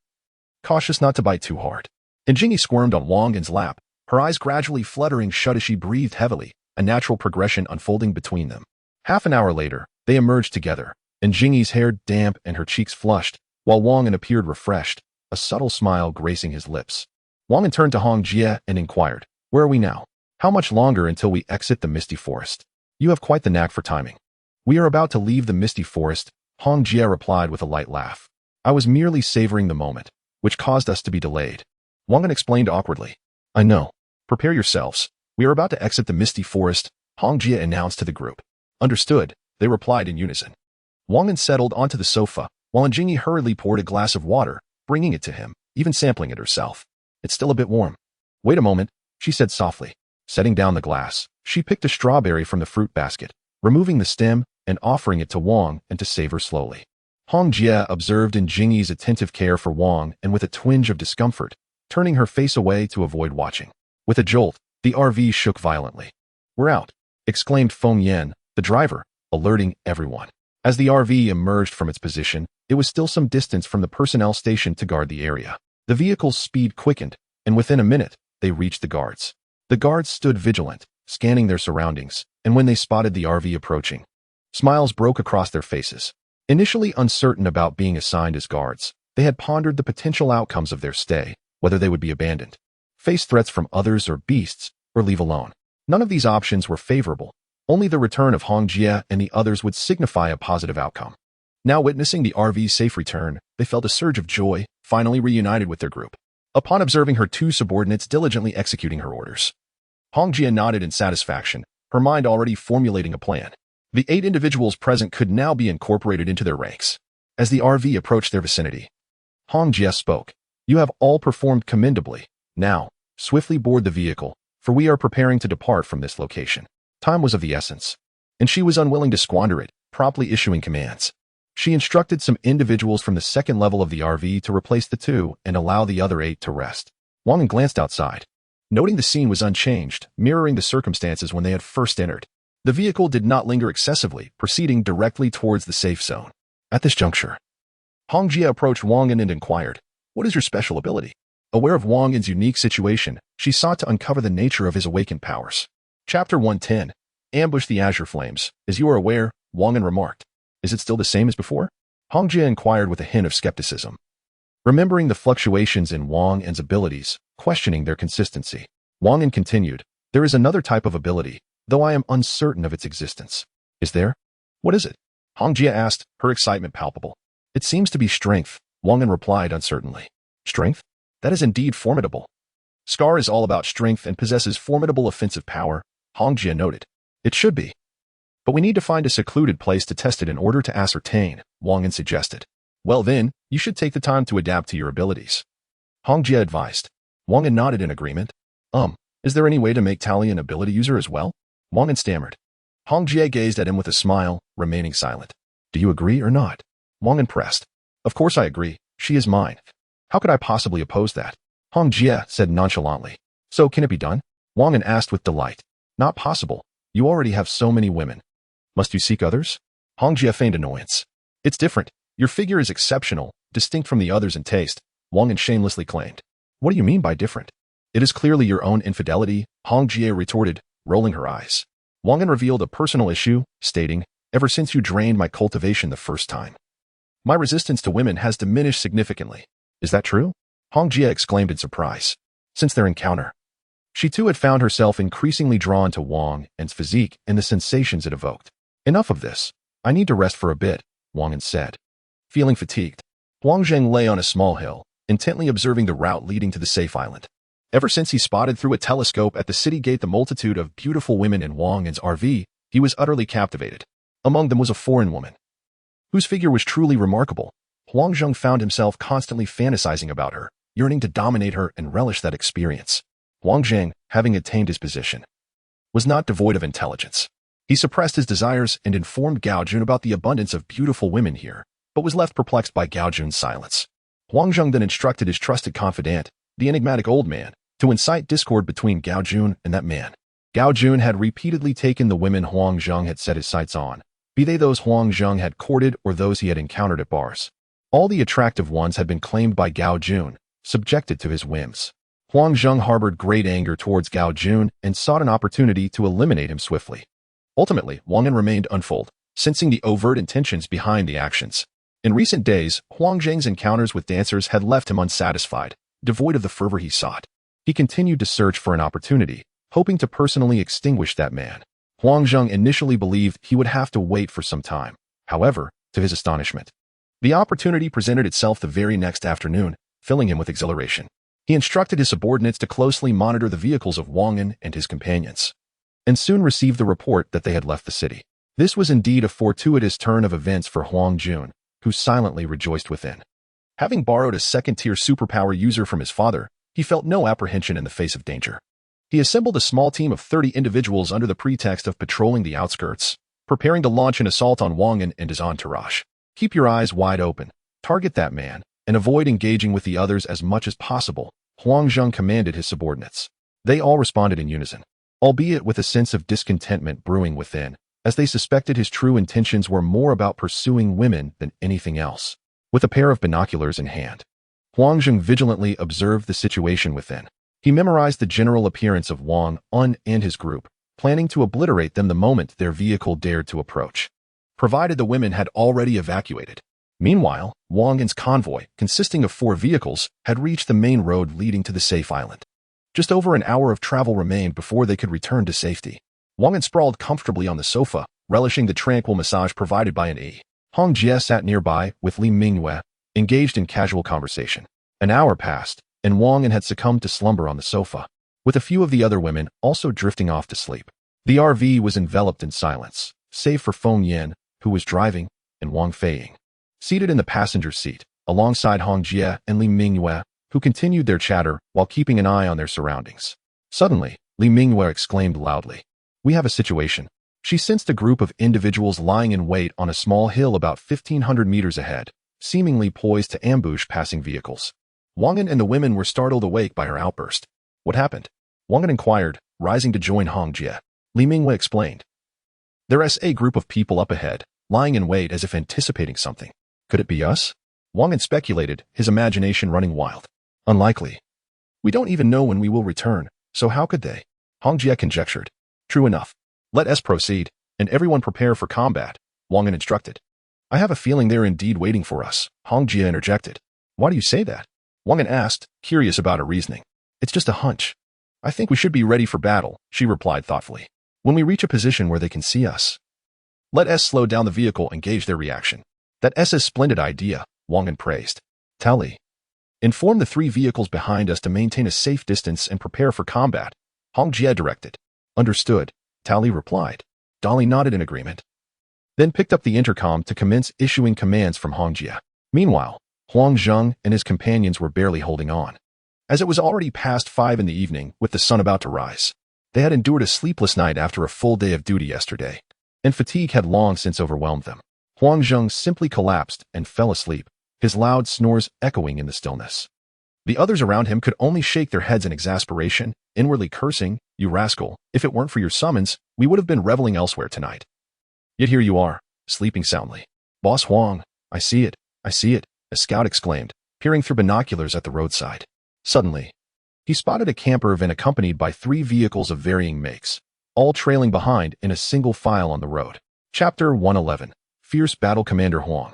cautious not to bite too hard. And Jingyi squirmed on Wang An's lap, her eyes gradually fluttering shut as she breathed heavily, a natural progression unfolding between them. Half an hour later, they emerged together, and Jingyi's hair damp and her cheeks flushed, while Wang An appeared refreshed, a subtle smile gracing his lips. Wang An turned to Hong Jie and inquired, Where are we now? How much longer until we exit the misty forest? You have quite the knack for timing. We are about to leave the misty forest, Hong Jie replied with a light laugh. I was merely savoring the moment, which caused us to be delayed. Wang An explained awkwardly. I know. Prepare yourselves. We are about to exit the misty forest, Hong Jie announced to the group. Understood, they replied in unison. Wang An settled onto the sofa, while Jingyi hurriedly poured a glass of water, bringing it to him, even sampling it herself. It's still a bit warm. Wait a moment, she said softly. Setting down the glass, she picked a strawberry from the fruit basket, removing the stem and offering it to Wang An to savor slowly. Hong Jie observed Jingyi's attentive care for Wang An with a twinge of discomfort, turning her face away to avoid watching. With a jolt, the RV shook violently. We're out, exclaimed Feng Yan, the driver, alerting everyone. As the RV emerged from its position, it was still some distance from the personnel station to guard the area. The vehicle's speed quickened, and within a minute, they reached the guards. The guards stood vigilant, scanning their surroundings, and when they spotted the RV approaching, smiles broke across their faces. Initially uncertain about being assigned as guards, they had pondered the potential outcomes of their stay, whether they would be abandoned, face threats from others or beasts, or leave alone. None of these options were favorable. Only the return of Hong Jie and the others would signify a positive outcome. Now witnessing the RV's safe return, they felt a surge of joy, finally reunited with their group. Upon observing her two subordinates diligently executing her orders, Hong Jie nodded in satisfaction, her mind already formulating a plan. The 8 individuals present could now be incorporated into their ranks. As the RV approached their vicinity, Hong Jie spoke. You have all performed commendably. Now, swiftly board the vehicle, for we are preparing to depart from this location. Time was of the essence, and she was unwilling to squander it, promptly issuing commands. She instructed some individuals from the second level of the RV to replace the 2 and allow the other 8 to rest. Wang An glanced outside, noting the scene was unchanged, mirroring the circumstances when they had first entered. The vehicle did not linger excessively, proceeding directly towards the safe zone. At this juncture, Hong Jie approached Wang An and inquired, "What is your special ability?" Aware of Wang An's unique situation, she sought to uncover the nature of his awakened powers. Chapter 110. Ambush the Azure Flames. As you are aware, Wang An remarked, "Is it still the same as before?" Hong Jie inquired with a hint of skepticism, remembering the fluctuations in Wang An's abilities, questioning their consistency. Wang An continued, "There is another type of ability, though I am uncertain of its existence." "Is there? What is it?" Hong Jie asked, her excitement palpable. "It seems to be strength," Wang An replied uncertainly. "Strength? That is indeed formidable." "Scar is all about strength and possesses formidable offensive power," Hong Jie noted. "It should be. But we need to find a secluded place to test it in order to ascertain," Wang An suggested. "Well then, you should take the time to adapt to your abilities," Hong Jie advised. Wang An nodded in agreement. Is there any way to make Tali an ability user as well?" Wang An stammered. Hong Jie gazed at him with a smile, remaining silent. "Do you agree or not?" Wang An pressed. "Of course I agree. She is mine. How could I possibly oppose that?" Hong Jie said nonchalantly. "So can it be done?" Wang An asked with delight. "Not possible. You already have so many women. Must you seek others?" Hong Jie feigned annoyance. "It's different. Your figure is exceptional, distinct from the others in taste," Wang An shamelessly claimed. "What do you mean by different?" "It is clearly your own infidelity," Hong Jie retorted, rolling her eyes. Wang An revealed a personal issue, stating, "Ever since you drained my cultivation the first time, my resistance to women has diminished significantly." "Is that true?" Hong Jie exclaimed in surprise. Since their encounter, she too had found herself increasingly drawn to Wang An's physique and the sensations it evoked. "Enough of this. I need to rest for a bit," Wang An said. Feeling fatigued, Huang Zheng lay on a small hill, intently observing the route leading to the safe island. Ever since he spotted through a telescope at the city gate the multitude of beautiful women in Wang An's RV, he was utterly captivated. Among them was a foreign woman, whose figure was truly remarkable. Huang Zheng found himself constantly fantasizing about her, yearning to dominate her and relish that experience. Huang Zheng, having attained his position, was not devoid of intelligence. He suppressed his desires and informed Gao Jun about the abundance of beautiful women here, but was left perplexed by Gao Jun's silence. Huang Zheng then instructed his trusted confidant, the enigmatic old man, to incite discord between Gao Jun and that man. Gao Jun had repeatedly taken the women Huang Zheng had set his sights on, be they those Huang Zheng had courted or those he had encountered at bars. All the attractive ones had been claimed by Gao Jun, subjected to his whims. Huang Zheng harbored great anger towards Gao Jun and sought an opportunity to eliminate him swiftly. Ultimately, Wang An remained unfold, sensing the overt intentions behind the actions. In recent days, Huang Zheng's encounters with dancers had left him unsatisfied, devoid of the fervor he sought. He continued to search for an opportunity, hoping to personally extinguish that man. Huang Zheng initially believed he would have to wait for some time. However, to his astonishment, the opportunity presented itself the very next afternoon, filling him with exhilaration. He instructed his subordinates to closely monitor the vehicles of Wang An and his companions, and soon received the report that they had left the city. This was indeed a fortuitous turn of events for Huang Jun, who silently rejoiced within. Having borrowed a second-tier superpower user from his father, he felt no apprehension in the face of danger. He assembled a small team of 30 individuals under the pretext of patrolling the outskirts, preparing to launch an assault on Wang An and his entourage. "Keep your eyes wide open, target that man, and avoid engaging with the others as much as possible," Huang Zheng commanded his subordinates. They all responded in unison, albeit with a sense of discontentment brewing within, as they suspected his true intentions were more about pursuing women than anything else. With a pair of binoculars in hand, Huang Zheng vigilantly observed the situation within. He memorized the general appearance of Wang An and his group, planning to obliterate them the moment their vehicle dared to approach, provided the women had already evacuated. Meanwhile, Wang An's convoy, consisting of 4 vehicles, had reached the main road leading to the safe island. Just over an hour of travel remained before they could return to safety. Wang An sprawled comfortably on the sofa, relishing the tranquil massage provided by an E. Hong Jie sat nearby with Li Mingyue, engaged in casual conversation. An hour passed, and Wang An had succumbed to slumber on the sofa, with a few of the other women also drifting off to sleep. The RV was enveloped in silence, save for Feng Yan, who was driving, and Wang Feiying, seated in the passenger seat, alongside Hong Jie and Li Mingyue, who continued their chatter while keeping an eye on their surroundings. Suddenly, Li Mingyue exclaimed loudly, "We have a situation." She sensed a group of individuals lying in wait on a small hill about 1,500 meters ahead, seemingly poised to ambush passing vehicles. Wang An and the women were startled awake by her outburst. "What happened?" Wang An inquired, rising to join Hong Jie. Li Mingyue explained, "There's a group of people up ahead, lying in wait as if anticipating something. Could it be us?" Wang An speculated, his imagination running wild. "Unlikely. We don't even know when we will return, so how could they?" Hong Jie conjectured. "True enough. Let us proceed, and everyone prepare for combat," Wang An instructed. "I have a feeling they're indeed waiting for us," Hong Jie interjected. "Why do you say that?" Wang An asked, curious about her reasoning. "It's just a hunch. I think we should be ready for battle," she replied thoughtfully, "when we reach a position where they can see us. Let us slow down the vehicle and gauge their reaction." "That's a splendid idea," Wang An praised. "Tally. Inform the 3 vehicles behind us to maintain a safe distance and prepare for combat," Hong Jie directed. "Understood," Tally replied. Dolly nodded in agreement, then picked up the intercom to commence issuing commands from Hong Jie. Meanwhile, Huang Zheng and his companions were barely holding on, as it was already past 5 in the evening with the sun about to rise. They had endured a sleepless night after a full day of duty yesterday, and fatigue had long since overwhelmed them. Huang Zheng simply collapsed and fell asleep, his loud snores echoing in the stillness. The others around him could only shake their heads in exasperation, inwardly cursing, "You rascal, if it weren't for your summons, we would have been reveling elsewhere tonight. Yet here you are, sleeping soundly." "Boss Huang, I see it, a scout exclaimed, peering through binoculars at the roadside. Suddenly, he spotted a camper van accompanied by 3 vehicles of varying makes, all trailing behind in a single file on the road. Chapter 111. Fierce Battle. Commander Huang.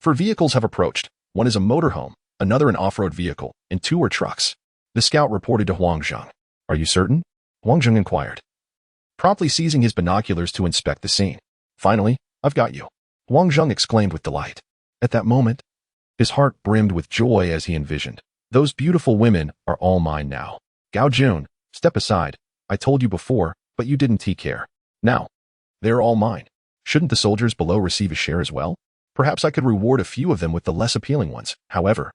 4 vehicles have approached. One is a motorhome, another an off-road vehicle, and 2 are trucks, the scout reported to Huang Zheng. "Are you certain?" Huang Zheng inquired, promptly seizing his binoculars to inspect the scene. "Finally, I've got you," Huang Zheng exclaimed with delight. At that moment, his heart brimmed with joy as he envisioned, "Those beautiful women are all mine now. Gao Jun, step aside. I told you before, but you didn't take care. Now, they're all mine. Shouldn't the soldiers below receive a share as well? Perhaps I could reward a few of them with the less appealing ones. However,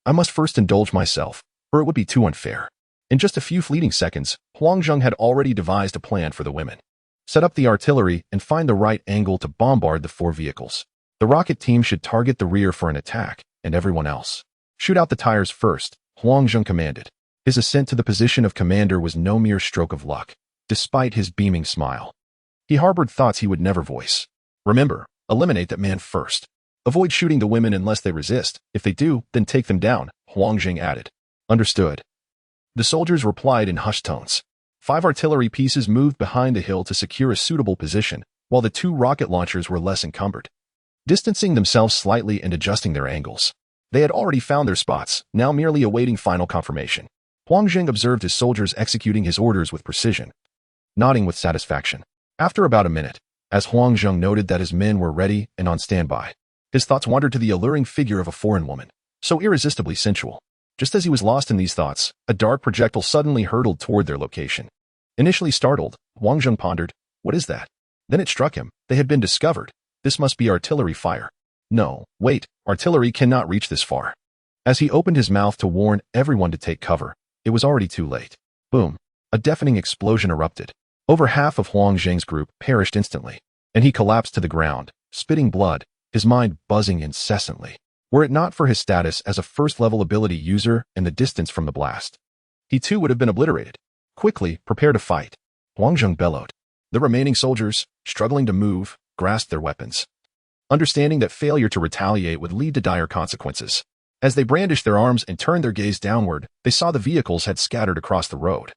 I must first indulge myself, or it would be too unfair." In just a few fleeting seconds, Huang Zheng had already devised a plan for the women. Set up the artillery and find the right angle to bombard the 4 vehicles. The rocket team should target the rear for an attack, and everyone else shoot out the tires first, Huang Zheng commanded. His ascent to the position of commander was no mere stroke of luck, despite his beaming smile. He harbored thoughts he would never voice. "Remember, eliminate that man first. Avoid shooting the women unless they resist. If they do, then take them down," Huang Zheng added. "Understood." The soldiers replied in hushed tones. 5 artillery pieces moved behind the hill to secure a suitable position, while the 2 rocket launchers were less encumbered, distancing themselves slightly and adjusting their angles. They had already found their spots, now merely awaiting final confirmation. Huang Zheng observed his soldiers executing his orders with precision, nodding with satisfaction. After about a minute, as Huang Zheng noted that his men were ready and on standby, his thoughts wandered to the alluring figure of a foreign woman, so irresistibly sensual. Just as he was lost in these thoughts, a dark projectile suddenly hurtled toward their location. Initially startled, Huang Zheng pondered, "What is that?" Then it struck him, they had been discovered. This must be artillery fire. No, wait, artillery cannot reach this far. As he opened his mouth to warn everyone to take cover, it was already too late. Boom! A deafening explosion erupted. Over half of Huang Zheng's group perished instantly, and he collapsed to the ground, spitting blood, his mind buzzing incessantly. Were it not for his status as a first-level ability user and the distance from the blast, he too would have been obliterated. "Quickly, prepare to fight," Huang Zheng bellowed. The remaining soldiers, struggling to move, grasped their weapons, understanding that failure to retaliate would lead to dire consequences. As they brandished their arms and turned their gaze downward, they saw the vehicles had scattered across the road,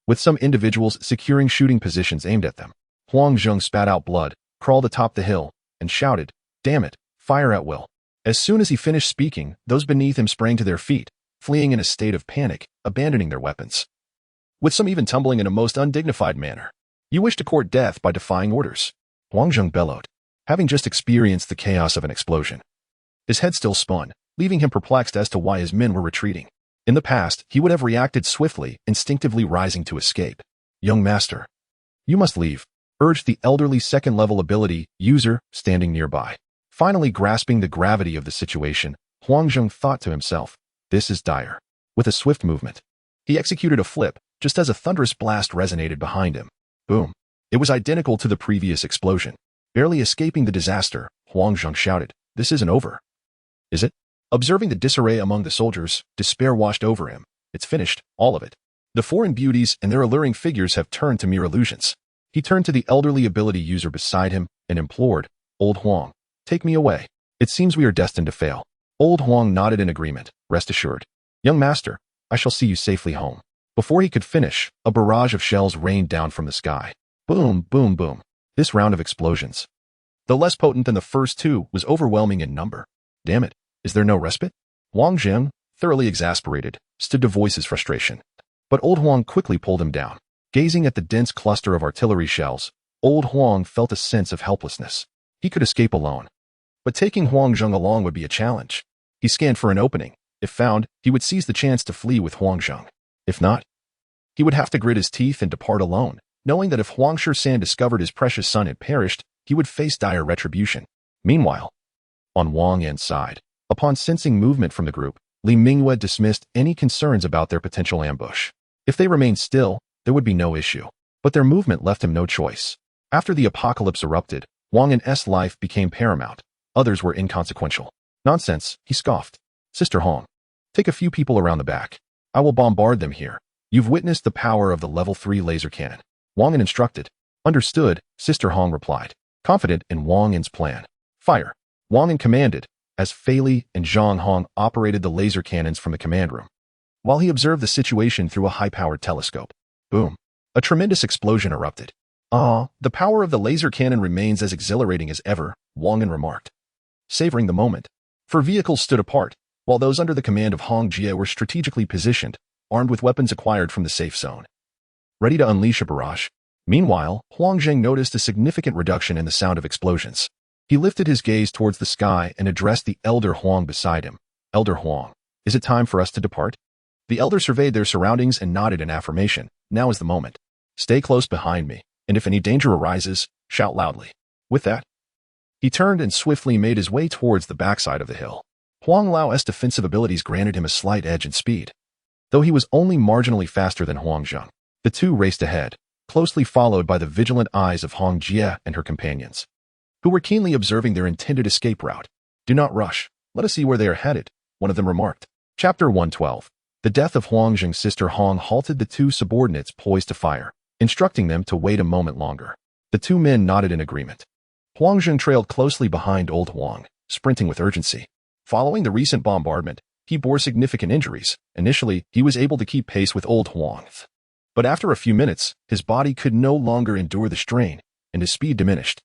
with some individuals securing shooting positions aimed at them. Huang Zheng spat out blood, crawled atop the hill, and shouted, "Damn it, fire at will." As soon as he finished speaking, those beneath him sprang to their feet, fleeing in a state of panic, abandoning their weapons, with some even tumbling in a most undignified manner. "You wish to court death by defying orders," Huang Zheng bellowed, having just experienced the chaos of an explosion. His head still spun, leaving him perplexed as to why his men were retreating. In the past, he would have reacted swiftly, instinctively rising to escape. "Young master, you must leave," urged the elderly second-level ability user standing nearby. Finally grasping the gravity of the situation, Huang Zheng thought to himself, this is dire. With a swift movement, he executed a flip, just as a thunderous blast resonated behind him. Boom. It was identical to the previous explosion. Barely escaping the disaster, Huang Zheng shouted, this isn't over. Is it? Observing the disarray among the soldiers, despair washed over him. It's finished, all of it. The foreign beauties and their alluring figures have turned to mere illusions. He turned to the elderly ability user beside him and implored, Old Huang, take me away. It seems we are destined to fail. Old Huang nodded in agreement, rest assured. Young master, I shall see you safely home. Before he could finish, a barrage of shells rained down from the sky. Boom, boom, boom. This round of explosions, though less potent than the first two, was overwhelming in number. Damn it, is there no respite? Wang Zheng, thoroughly exasperated, stood to voice his frustration. But Old Huang quickly pulled him down. Gazing at the dense cluster of artillery shells, Old Huang felt a sense of helplessness. He could escape alone, but taking Huang Zheng along would be a challenge. He scanned for an opening. If found, he would seize the chance to flee with Huang Zheng. If not, he would have to grit his teeth and depart alone, knowing that if Huang Shan discovered his precious son had perished, he would face dire retribution. Meanwhile, on Wang An's side, upon sensing movement from the group, Li Mingyue dismissed any concerns about their potential ambush. If they remained still, there would be no issue. But their movement left him no choice. After the apocalypse erupted, Wang An's life became paramount. Others were inconsequential. Nonsense, he scoffed. Sister Hong, take a few people around the back. I will bombard them here. You've witnessed the power of the level 3 laser cannon. Wang An instructed. Understood, Sister Hong replied, confident in Wang An's plan. Fire. Wang An commanded, as Fei Li and Zhang Hong operated the laser cannons from the command room, while he observed the situation through a high-powered telescope. Boom. A tremendous explosion erupted. The power of the laser cannon remains as exhilarating as ever, Wang An remarked, savoring the moment. Four vehicles stood apart, while those under the command of Hong Jie were strategically positioned, armed with weapons acquired from the safe zone, ready to unleash a barrage. Meanwhile, Huang Zheng noticed a significant reduction in the sound of explosions. He lifted his gaze towards the sky and addressed the elder Huang beside him. Elder Huang, is it time for us to depart? The elder surveyed their surroundings and nodded in affirmation. Now is the moment. Stay close behind me, and if any danger arises, shout loudly. With that, he turned and swiftly made his way towards the backside of the hill. Huang Lao's defensive abilities granted him a slight edge in speed. Though he was only marginally faster than Huang Zheng, the two raced ahead, closely followed by the vigilant eyes of Hong Jie and her companions, who were keenly observing their intended escape route. Do not rush. Let us see where they are headed, one of them remarked. Chapter 112. The death of Huang Zheng's sister Hong halted the two subordinates poised to fire, instructing them to wait a moment longer. The two men nodded in agreement. Huang Zheng trailed closely behind Old Huang, sprinting with urgency. Following the recent bombardment, he bore significant injuries. Initially, he was able to keep pace with Old Huang. But after a few minutes, his body could no longer endure the strain, and his speed diminished.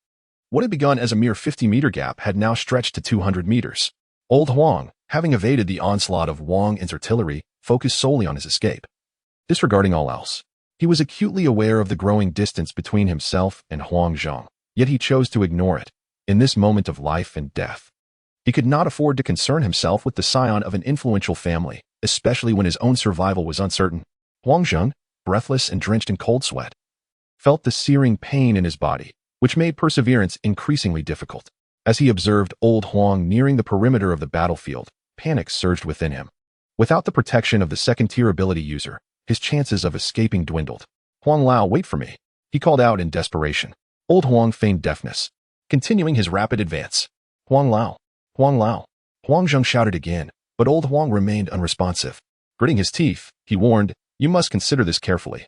What had begun as a mere 50-meter gap had now stretched to 200 meters. Old Huang, having evaded the onslaught of Wang An's artillery, focused solely on his escape. Disregarding all else, he was acutely aware of the growing distance between himself and Huang Zheng, yet he chose to ignore it. In this moment of life and death, he could not afford to concern himself with the scion of an influential family, especially when his own survival was uncertain. Huang Zheng, breathless and drenched in cold sweat, felt the searing pain in his body, which made perseverance increasingly difficult. As he observed Old Huang nearing the perimeter of the battlefield, panic surged within him. Without the protection of the second-tier ability user, his chances of escaping dwindled. Huang Lao, wait for me, he called out in desperation. Old Huang feigned deafness, continuing his rapid advance. Huang Lao, Huang Lao. Huang Zheng shouted again, but Old Huang remained unresponsive. Gritting his teeth, he warned, you must consider this carefully.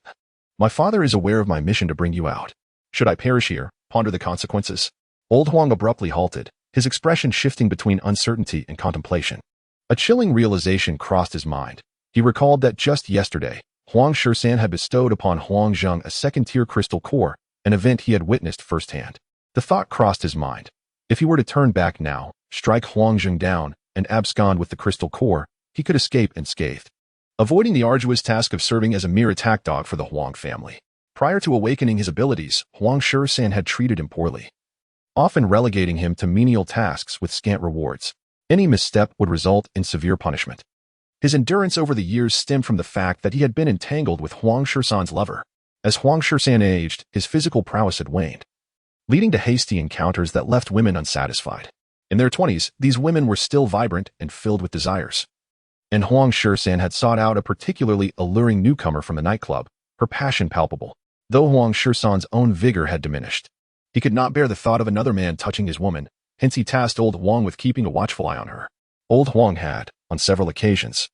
My father is aware of my mission to bring you out. Should I perish here, ponder the consequences. Old Huang abruptly halted, his expression shifting between uncertainty and contemplation. A chilling realization crossed his mind. He recalled that just yesterday, Huang Shan had bestowed upon Huang Zheng a second-tier crystal core, an event he had witnessed firsthand. The thought crossed his mind. If he were to turn back now, strike Huang Zheng down, and abscond with the crystal core, he could escape unscathed, avoiding the arduous task of serving as a mere attack dog for the Huang family. Prior to awakening his abilities, Huang Shan had treated him poorly, often relegating him to menial tasks with scant rewards. Any misstep would result in severe punishment. His endurance over the years stemmed from the fact that he had been entangled with Huang Shan's lover. As Huang Shan aged, his physical prowess had waned, leading to hasty encounters that left women unsatisfied. In their 20s, these women were still vibrant and filled with desires. And Huang Shisan had sought out a particularly alluring newcomer from the nightclub, her passion palpable. Though Huang Shisan's own vigor had diminished, he could not bear the thought of another man touching his woman, hence he tasked old Huang with keeping a watchful eye on her. Old Huang had, on several occasions,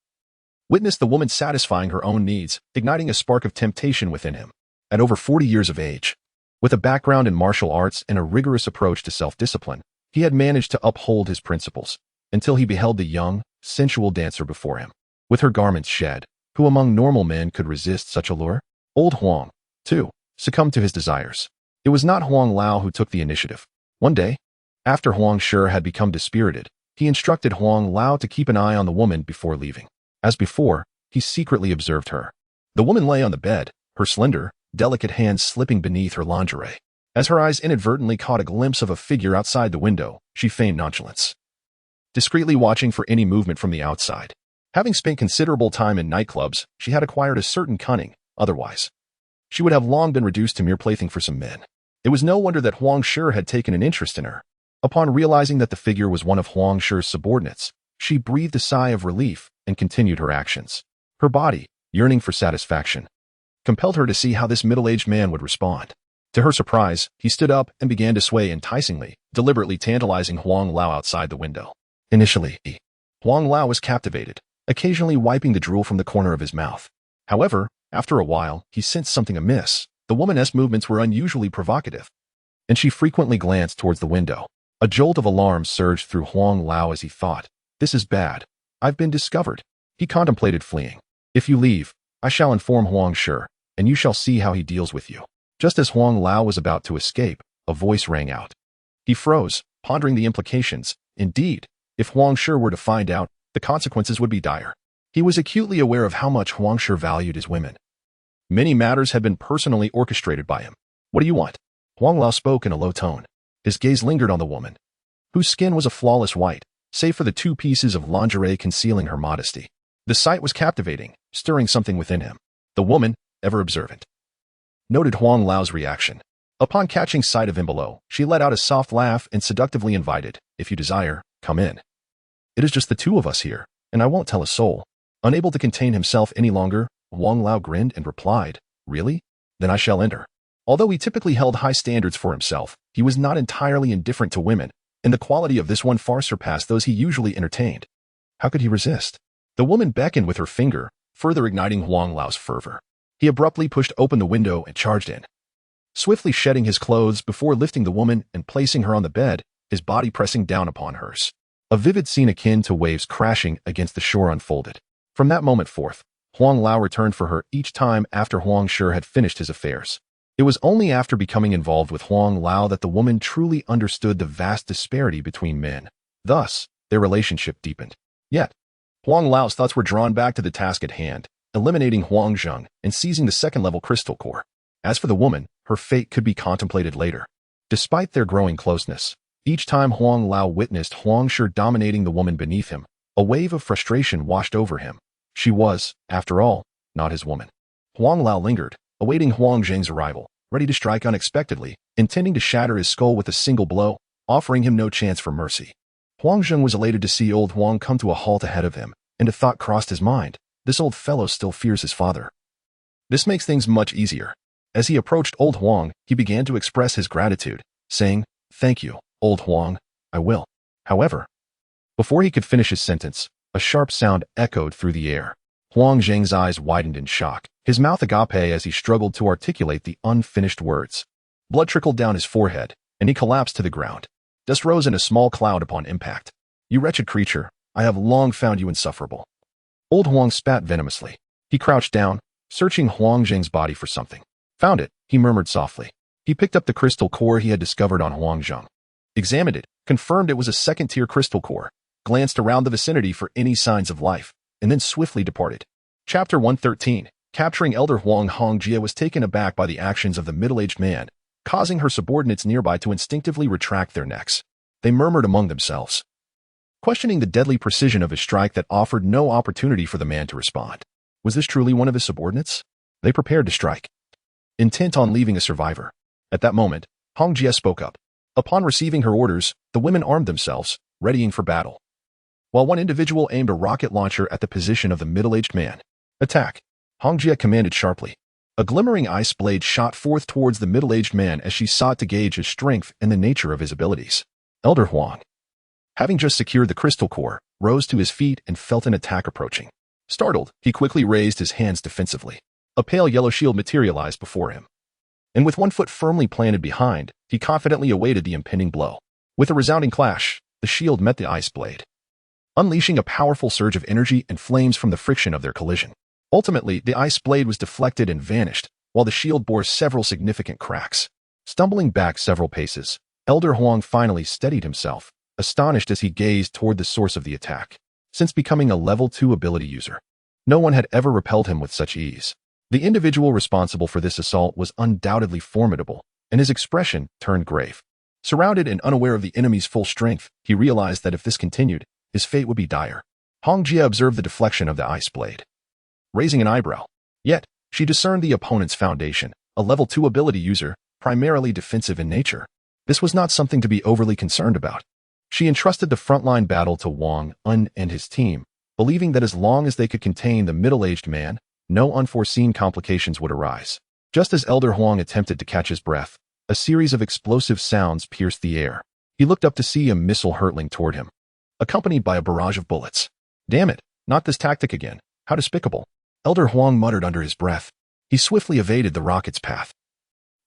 witnessed the woman satisfying her own needs, igniting a spark of temptation within him. At over 40 years of age, with a background in martial arts and a rigorous approach to self-discipline, he had managed to uphold his principles, until he beheld the young, sensual dancer before him. With her garments shed, who among normal men could resist such allure? Old Huang, too, succumbed to his desires. It was not Huang Lao who took the initiative. One day, after Huang Shi had become dispirited, he instructed Huang Lao to keep an eye on the woman before leaving. As before, he secretly observed her. The woman lay on the bed, her slender, delicate hands slipping beneath her lingerie. As her eyes inadvertently caught a glimpse of a figure outside the window, she feigned nonchalance, discreetly watching for any movement from the outside. Having spent considerable time in nightclubs, she had acquired a certain cunning. Otherwise, she would have long been reduced to mere plaything for some men. It was no wonder that Huang Shi had taken an interest in her. Upon realizing that the figure was one of Huang Shi's subordinates, she breathed a sigh of relief and continued her actions. Her body, yearning for satisfaction, compelled her to see how this middle-aged man would respond. To her surprise, he stood up and began to sway enticingly, deliberately tantalizing Huang Lao outside the window. Initially, Huang Lao was captivated, occasionally wiping the drool from the corner of his mouth. However, after a while, he sensed something amiss. The woman's movements were unusually provocative, and she frequently glanced towards the window. A jolt of alarm surged through Huang Lao as he thought, "This is bad. I've been discovered." He contemplated fleeing. "If you leave, I shall inform Huang Shi, and you shall see how he deals with you." Just as Huang Lao was about to escape, a voice rang out. He froze, pondering the implications. Indeed, if Huang Shi were to find out, the consequences would be dire. He was acutely aware of how much Huang Shi valued his women. Many matters had been personally orchestrated by him. "What do you want?" Huang Lao spoke in a low tone. His gaze lingered on the woman, whose skin was a flawless white, save for the 2 pieces of lingerie concealing her modesty. The sight was captivating, stirring something within him. The woman, ever observant, noted Huang Lao's reaction. Upon catching sight of him below, she let out a soft laugh and seductively invited, "If you desire, come in. It is just the 2 of us here, and I won't tell a soul." Unable to contain himself any longer, Huang Lao grinned and replied, "Really? Then I shall enter." Although he typically held high standards for himself, he was not entirely indifferent to women, and the quality of this one far surpassed those he usually entertained. How could he resist? The woman beckoned with her finger, further igniting Huang Lao's fervor. He abruptly pushed open the window and charged in, swiftly shedding his clothes before lifting the woman and placing her on the bed, his body pressing down upon hers. A vivid scene akin to waves crashing against the shore unfolded. From that moment forth, Huang Lao returned for her each time after Huang Shi had finished his affairs. It was only after becoming involved with Huang Lao that the woman truly understood the vast disparity between men. Thus, their relationship deepened. Yet, Huang Lao's thoughts were drawn back to the task at hand, eliminating Huang Zheng and seizing the second-level crystal core. As for the woman, her fate could be contemplated later. Despite their growing closeness, each time Huang Lao witnessed Huang Shi dominating the woman beneath him, a wave of frustration washed over him. She was, after all, not his woman. Huang Lao lingered, awaiting Huang Zheng's arrival, ready to strike unexpectedly, intending to shatter his skull with a single blow, offering him no chance for mercy. Huang Zheng was elated to see old Huang come to a halt ahead of him, and a thought crossed his mind. This old fellow still fears his father. This makes things much easier. As he approached old Huang, he began to express his gratitude, saying, "Thank you, old Huang, I will." However, before he could finish his sentence, a sharp sound echoed through the air. Huang Zheng's eyes widened in shock, his mouth agape as he struggled to articulate the unfinished words. Blood trickled down his forehead, and he collapsed to the ground. Dust rose in a small cloud upon impact. "You wretched creature, I have long found you insufferable." Old Huang spat venomously. He crouched down, searching Huang Zheng's body for something. "Found it," he murmured softly. He picked up the crystal core he had discovered on Huang Zheng, examined it, confirmed it was a second-tier crystal core, glanced around the vicinity for any signs of life, and then swiftly departed. Chapter 113. Capturing Elder Huang Hongjie was taken aback by the actions of the middle-aged man, causing her subordinates nearby to instinctively retract their necks. They murmured among themselves, questioning the deadly precision of his strike that offered no opportunity for the man to respond. Was this truly one of his subordinates? They prepared to strike, intent on leaving a survivor. At that moment, Hongjie spoke up. Upon receiving her orders, the women armed themselves, readying for battle. While one individual aimed a rocket launcher at the position of the middle-aged man. Attack! Hong Jie commanded sharply. A glimmering ice blade shot forth towards the middle-aged man as she sought to gauge his strength and the nature of his abilities. Elder Huang, having just secured the crystal core, rose to his feet and felt an attack approaching. Startled, he quickly raised his hands defensively. A pale yellow shield materialized before him. And with one foot firmly planted behind, he confidently awaited the impending blow. With a resounding clash, the shield met the ice blade, unleashing a powerful surge of energy and flames from the friction of their collision. Ultimately, the ice blade was deflected and vanished, while the shield bore several significant cracks. Stumbling back several paces, Elder Huang finally steadied himself, astonished as he gazed toward the source of the attack. Since becoming a level 2 ability user, no one had ever repelled him with such ease. The individual responsible for this assault was undoubtedly formidable, and his expression turned grave. Surrounded and unaware of the enemy's full strength, he realized that if this continued, his fate would be dire. Hong Jie observed the deflection of the ice blade, raising an eyebrow. Yet, she discerned the opponent's foundation, a level 2 ability user, primarily defensive in nature. This was not something to be overly concerned about. She entrusted the frontline battle to Wang An and his team, believing that as long as they could contain the middle-aged man, no unforeseen complications would arise. Just as Elder Huang attempted to catch his breath, a series of explosive sounds pierced the air. He looked up to see a missile hurtling toward him, accompanied by a barrage of bullets. Damn it, not this tactic again. How despicable. Elder Huang muttered under his breath. He swiftly evaded the rocket's path,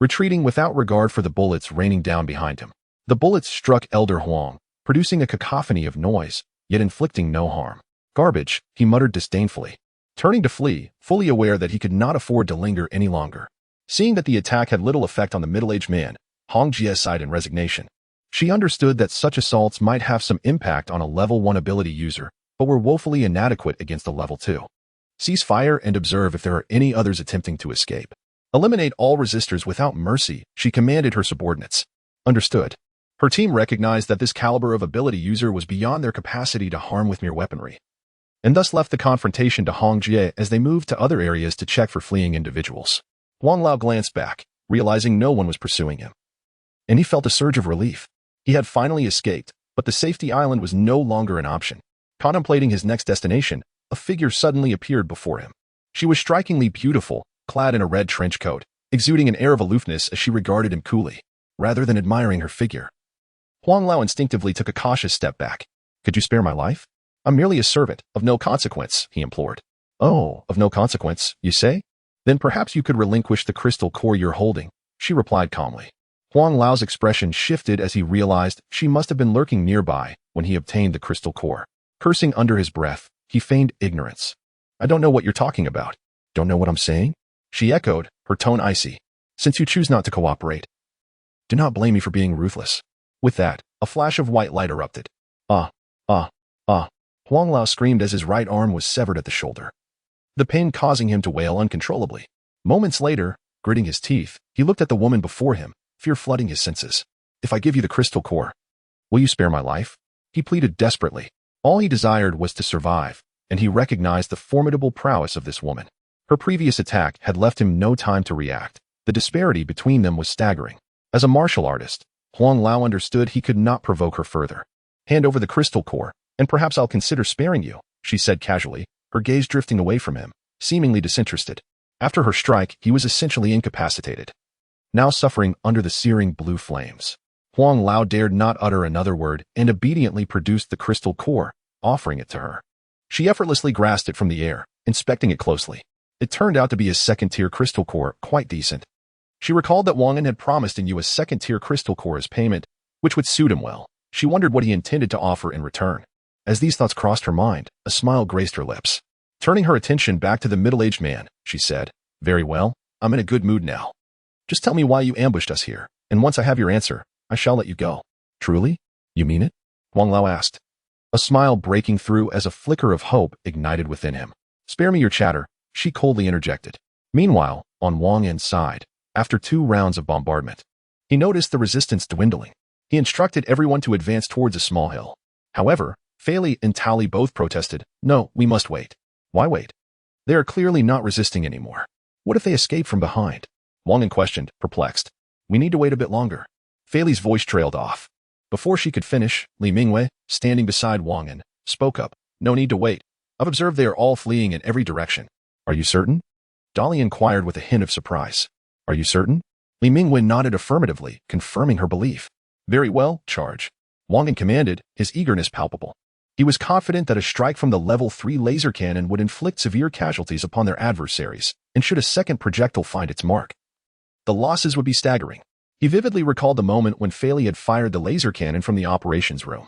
retreating without regard for the bullets raining down behind him. The bullets struck Elder Huang, producing a cacophony of noise, yet inflicting no harm. Garbage, he muttered disdainfully, turning to flee, fully aware that he could not afford to linger any longer. Seeing that the attack had little effect on the middle-aged man, Hong Jie sighed in resignation. She understood that such assaults might have some impact on a level 1 ability user, but were woefully inadequate against a level 2. Cease fire and observe if there are any others attempting to escape. Eliminate all resistors without mercy, she commanded her subordinates. Understood. Her team recognized that this caliber of ability user was beyond their capacity to harm with mere weaponry, and thus left the confrontation to Hong Jie as they moved to other areas to check for fleeing individuals. Wang Lao glanced back, realizing no one was pursuing him, and he felt a surge of relief. He had finally escaped, but the safety island was no longer an option. Contemplating his next destination, a figure suddenly appeared before him. She was strikingly beautiful, clad in a red trench coat, exuding an air of aloofness as she regarded him coolly, rather than admiring her figure. Huang Lao instinctively took a cautious step back. Could you spare my life? I'm merely a servant, of no consequence, he implored. Oh, of no consequence, you say? Then perhaps you could relinquish the crystal core you're holding, she replied calmly. Huang Lao's expression shifted as he realized she must have been lurking nearby when he obtained the crystal core. Cursing under his breath, he feigned ignorance. I don't know what you're talking about. Don't know what I'm saying? She echoed, her tone icy. Since you choose not to cooperate, do not blame me for being ruthless. With that, a flash of white light erupted. Ah. Huang Lao screamed as his right arm was severed at the shoulder, the pain causing him to wail uncontrollably. Moments later, gritting his teeth, he looked at the woman before him, fear flooding his senses. If I give you the crystal core, will you spare my life? He pleaded desperately. All he desired was to survive, and he recognized the formidable prowess of this woman. Her previous attack had left him no time to react. The disparity between them was staggering. As a martial artist, Huang Lao understood he could not provoke her further. Hand over the crystal core, and perhaps I'll consider sparing you, she said casually, her gaze drifting away from him, seemingly disinterested. After her strike, he was essentially incapacitated, now suffering under the searing blue flames. Huang Lao dared not utter another word and obediently produced the crystal core, offering it to her. She effortlessly grasped it from the air, inspecting it closely. It turned out to be a second-tier crystal core, quite decent. She recalled that Wang An had promised in you a second-tier crystal core as payment, which would suit him well. She wondered what he intended to offer in return. As these thoughts crossed her mind, a smile graced her lips. Turning her attention back to the middle-aged man, she said, Very well, I'm in a good mood now. Just tell me why you ambushed us here, and once I have your answer, I shall let you go. Truly? You mean it? Wang Lao asked, a smile breaking through as a flicker of hope ignited within him. Spare me your chatter, she coldly interjected. Meanwhile, on Wang An's side, after 2 rounds of bombardment, he noticed the resistance dwindling. He instructed everyone to advance towards a small hill. However, Fei Li and Tao Li both protested, No, we must wait. Why wait? They are clearly not resisting anymore. What if they escape from behind? Wang An questioned, perplexed. We need to wait a bit longer. Fei Li's voice trailed off. Before she could finish, Li Mingwei, standing beside Wang An, spoke up. No need to wait. I've observed they are all fleeing in every direction. Are you certain? Dolly inquired with a hint of surprise. Are you certain? Li Mingwei nodded affirmatively, confirming her belief. Very well, charge. Wang An commanded, his eagerness palpable. He was confident that a strike from the level 3 laser cannon would inflict severe casualties upon their adversaries, and should a second projectile find its mark, the losses would be staggering. He vividly recalled the moment when Faley had fired the laser cannon from the operations room,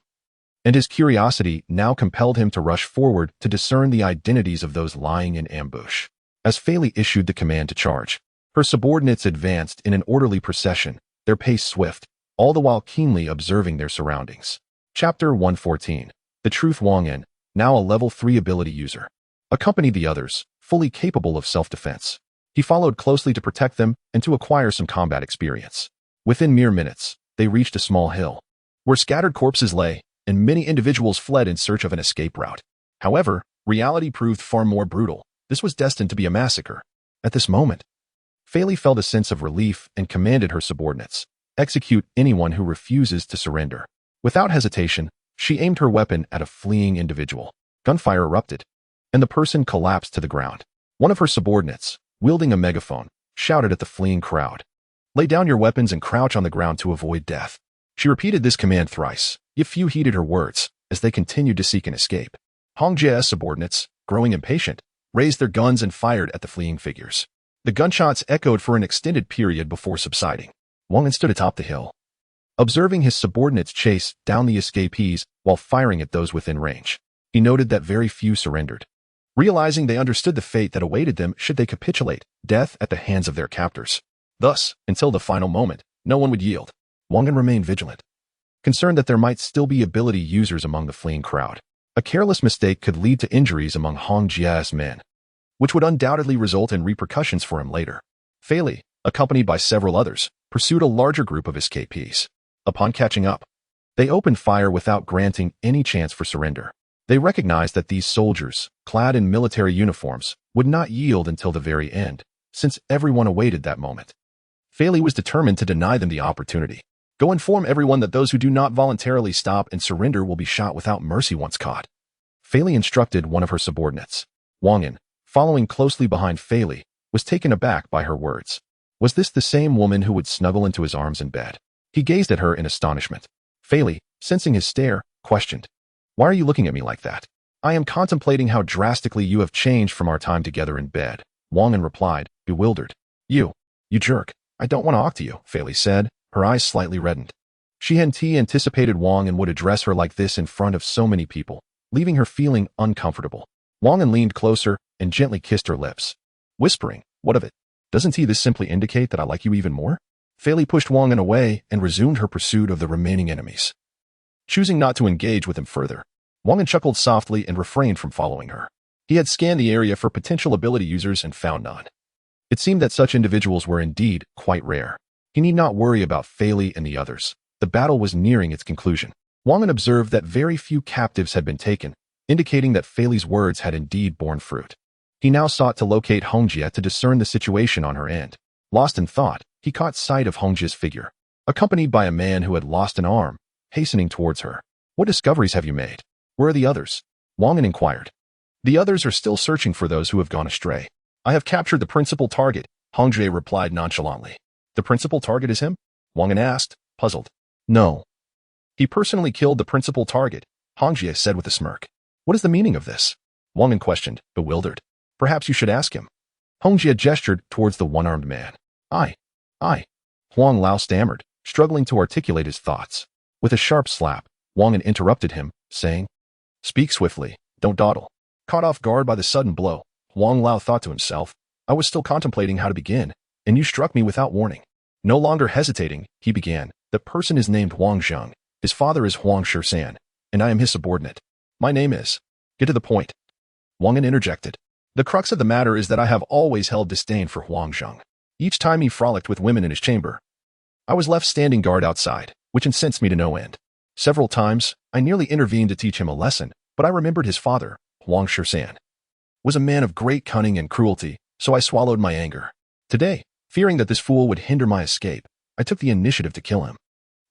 and his curiosity now compelled him to rush forward to discern the identities of those lying in ambush. As Faley issued the command to charge, her subordinates advanced in an orderly procession, their pace swift, all the while keenly observing their surroundings. Chapter 114. The Truth. Wang An, now a level 3 ability user, accompanied the others, fully capable of self-defense. He followed closely to protect them and to acquire some combat experience. Within mere minutes, they reached a small hill, where scattered corpses lay, and many individuals fled in search of an escape route. However, reality proved far more brutal. This was destined to be a massacre. At this moment, Faley felt a sense of relief and commanded her subordinates, execute anyone who refuses to surrender. Without hesitation, she aimed her weapon at a fleeing individual. Gunfire erupted, and the person collapsed to the ground. One of her subordinates, wielding a megaphone, shouted at the fleeing crowd. Lay down your weapons and crouch on the ground to avoid death. She repeated this command thrice, yet few heeded her words, as they continued to seek an escape. Hong Jie's subordinates, growing impatient, raised their guns and fired at the fleeing figures. The gunshots echoed for an extended period before subsiding. Wang An stood atop the hill, observing his subordinates chase down the escapees while firing at those within range. He noted that very few surrendered, realizing they understood the fate that awaited them should they capitulate, death at the hands of their captors. Thus, until the final moment, no one would yield. Wang An remained vigilant, concerned that there might still be ability users among the fleeing crowd. A careless mistake could lead to injuries among Hong Jie's men, which would undoubtedly result in repercussions for him later. Faley, accompanied by several others, pursued a larger group of escapees. Upon catching up, they opened fire without granting any chance for surrender. They recognized that these soldiers, clad in military uniforms, would not yield until the very end, since everyone awaited that moment. Faley was determined to deny them the opportunity. Go inform everyone that those who do not voluntarily stop and surrender will be shot without mercy once caught. Faley instructed one of her subordinates. Wang An, following closely behind Faley, was taken aback by her words. Was this the same woman who would snuggle into his arms in bed? He gazed at her in astonishment. Faley, sensing his stare, questioned. Why are you looking at me like that? I am contemplating how drastically you have changed from our time together in bed. Wang An replied, bewildered. You jerk. I don't want to talk to you, Faley said, her eyes slightly reddened. She hadn't anticipated Wang An would address her like this in front of so many people, leaving her feeling uncomfortable. Wang An leaned closer and gently kissed her lips, whispering, what of it? Doesn't this simply indicate that I like you even more? Faley pushed Wang An away and resumed her pursuit of the remaining enemies. Choosing not to engage with him further, Wang An chuckled softly and refrained from following her. He had scanned the area for potential ability users and found none. It seemed that such individuals were indeed quite rare. He need not worry about Faley and the others. The battle was nearing its conclusion. Wang An observed that very few captives had been taken, indicating that Faley's words had indeed borne fruit. He now sought to locate Hongjie to discern the situation on her end. Lost in thought, he caught sight of Hongjie's figure, accompanied by a man who had lost an arm, hastening towards her. What discoveries have you made? Where are the others? Wang An inquired. The others are still searching for those who have gone astray. I have captured the principal target, Hongjie replied nonchalantly. The principal target is him? Wang An asked, puzzled. No. He personally killed the principal target, Hongjie said with a smirk. What is the meaning of this? Wang An questioned, bewildered. Perhaps you should ask him. Hongjie gestured towards the one-armed man. I. Huang Lao stammered, struggling to articulate his thoughts. With a sharp slap, Wang An interrupted him, saying, Speak swiftly, don't dawdle. Caught off guard by the sudden blow, Huang Lao thought to himself, I was still contemplating how to begin, and you struck me without warning. No longer hesitating, he began, the person is named Huang Zheng, his father is Huang Shisan, and I am his subordinate. My name is. Get to the point. Wang An interjected. The crux of the matter is that I have always held disdain for Huang Zheng. Each time he frolicked with women in his chamber, I was left standing guard outside, which incensed me to no end. Several times, I nearly intervened to teach him a lesson, but I remembered his father, Huang Shisan, was a man of great cunning and cruelty, so I swallowed my anger. Today, fearing that this fool would hinder my escape, I took the initiative to kill him.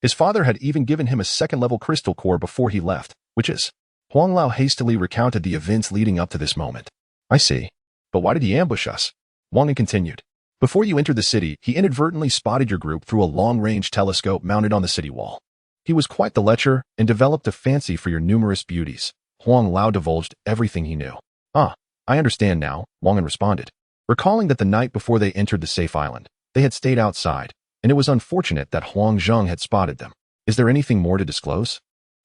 His father had even given him a second-level crystal core before he left, which is... Huang Lao hastily recounted the events leading up to this moment. I see. But why did he ambush us? Wang An continued. Before you entered the city, he inadvertently spotted your group through a long-range telescope mounted on the city wall. He was quite the lecher and developed a fancy for your numerous beauties. Huang Lao divulged everything he knew. Ah, I understand now, Wang An responded, recalling that the night before they entered the safe island, they had stayed outside, and it was unfortunate that Huang Zheng had spotted them. Is there anything more to disclose?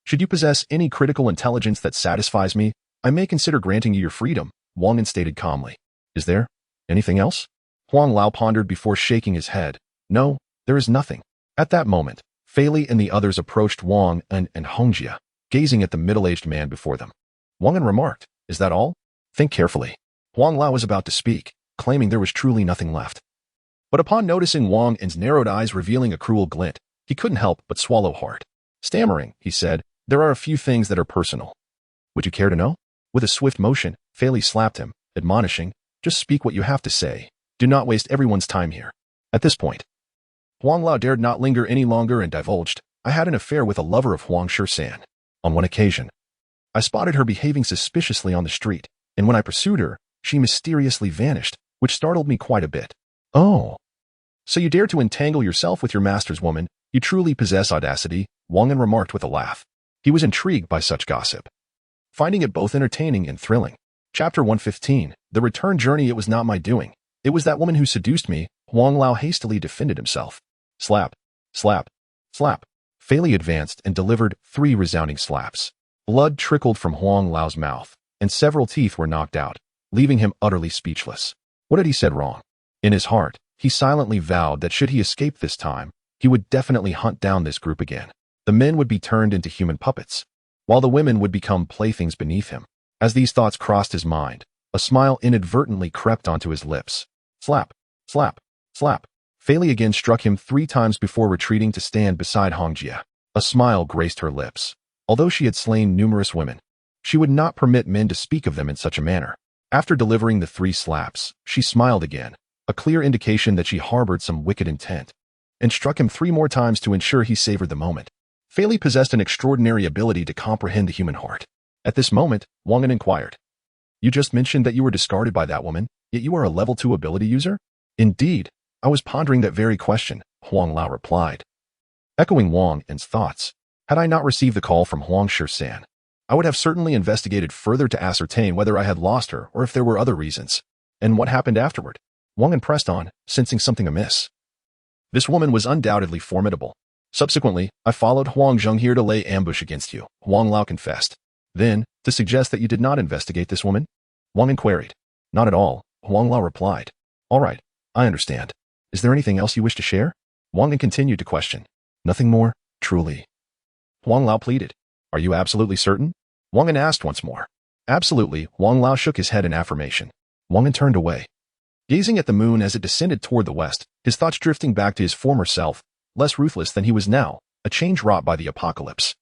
Should you possess any critical intelligence that satisfies me, I may consider granting you your freedom, Wang An stated calmly. Is there anything else? Huang Lao pondered before shaking his head. No, there is nothing. At that moment, Fei Li and the others approached Wang An and Hongjia, gazing at the middle-aged man before them. Wang An remarked, is that all? Think carefully. Huang Lao was about to speak, claiming there was truly nothing left. But upon noticing Wang An's narrowed eyes revealing a cruel glint, he couldn't help but swallow hard. Stammering, he said, there are a few things that are personal. Would you care to know? With a swift motion, Fei Li slapped him, admonishing, just speak what you have to say. Do not waste everyone's time here. At this point, Huang Lao dared not linger any longer and divulged, I had an affair with a lover of Huang Shisan. On one occasion, I spotted her behaving suspiciously on the street, and when I pursued her, she mysteriously vanished, which startled me quite a bit. Oh. So you dare to entangle yourself with your master's woman? You truly possess audacity, Wang An remarked with a laugh. He was intrigued by such gossip, finding it both entertaining and thrilling. Chapter 115, The Return Journey. It was not my doing. It was that woman who seduced me, Huang Lao hastily defended himself. Slap, slap, slap. Fei Li advanced and delivered 3 resounding slaps. Blood trickled from Huang Lao's mouth, and several teeth were knocked out, leaving him utterly speechless. What had he said wrong? In his heart, he silently vowed that should he escape this time, he would definitely hunt down this group again. The men would be turned into human puppets, while the women would become playthings beneath him. As these thoughts crossed his mind, a smile inadvertently crept onto his lips. Slap, slap, slap. Fei Li again struck him 3 times before retreating to stand beside Hongjia. A smile graced her lips. Although she had slain numerous women, she would not permit men to speak of them in such a manner. After delivering the 3 slaps, she smiled again, a clear indication that she harbored some wicked intent, and struck him 3 more times to ensure he savored the moment. Fei Li possessed an extraordinary ability to comprehend the human heart. At this moment, Wang An inquired, you just mentioned that you were discarded by that woman, yet you are a level 2 ability user? Indeed, I was pondering that very question, Huang Lao replied. Echoing Wang An's thoughts, had I not received the call from Huang Shisan, I would have certainly investigated further to ascertain whether I had lost her or if there were other reasons. And what happened afterward? Wang An pressed on, sensing something amiss. This woman was undoubtedly formidable. Subsequently, I followed Huang Zheng here to lay ambush against you, Huang Lao confessed. Then, to suggest that you did not investigate this woman? Wang An queried. Not at all, Huang Lao replied. All right, I understand. Is there anything else you wish to share? Wang An continued to question. Nothing more, truly. Huang Lao pleaded. Are you absolutely certain? Wang An asked once more. Absolutely, Huang Lao shook his head in affirmation. Wang An turned away, gazing at the moon as it descended toward the west, his thoughts drifting back to his former self, less ruthless than he was now, a change wrought by the apocalypse.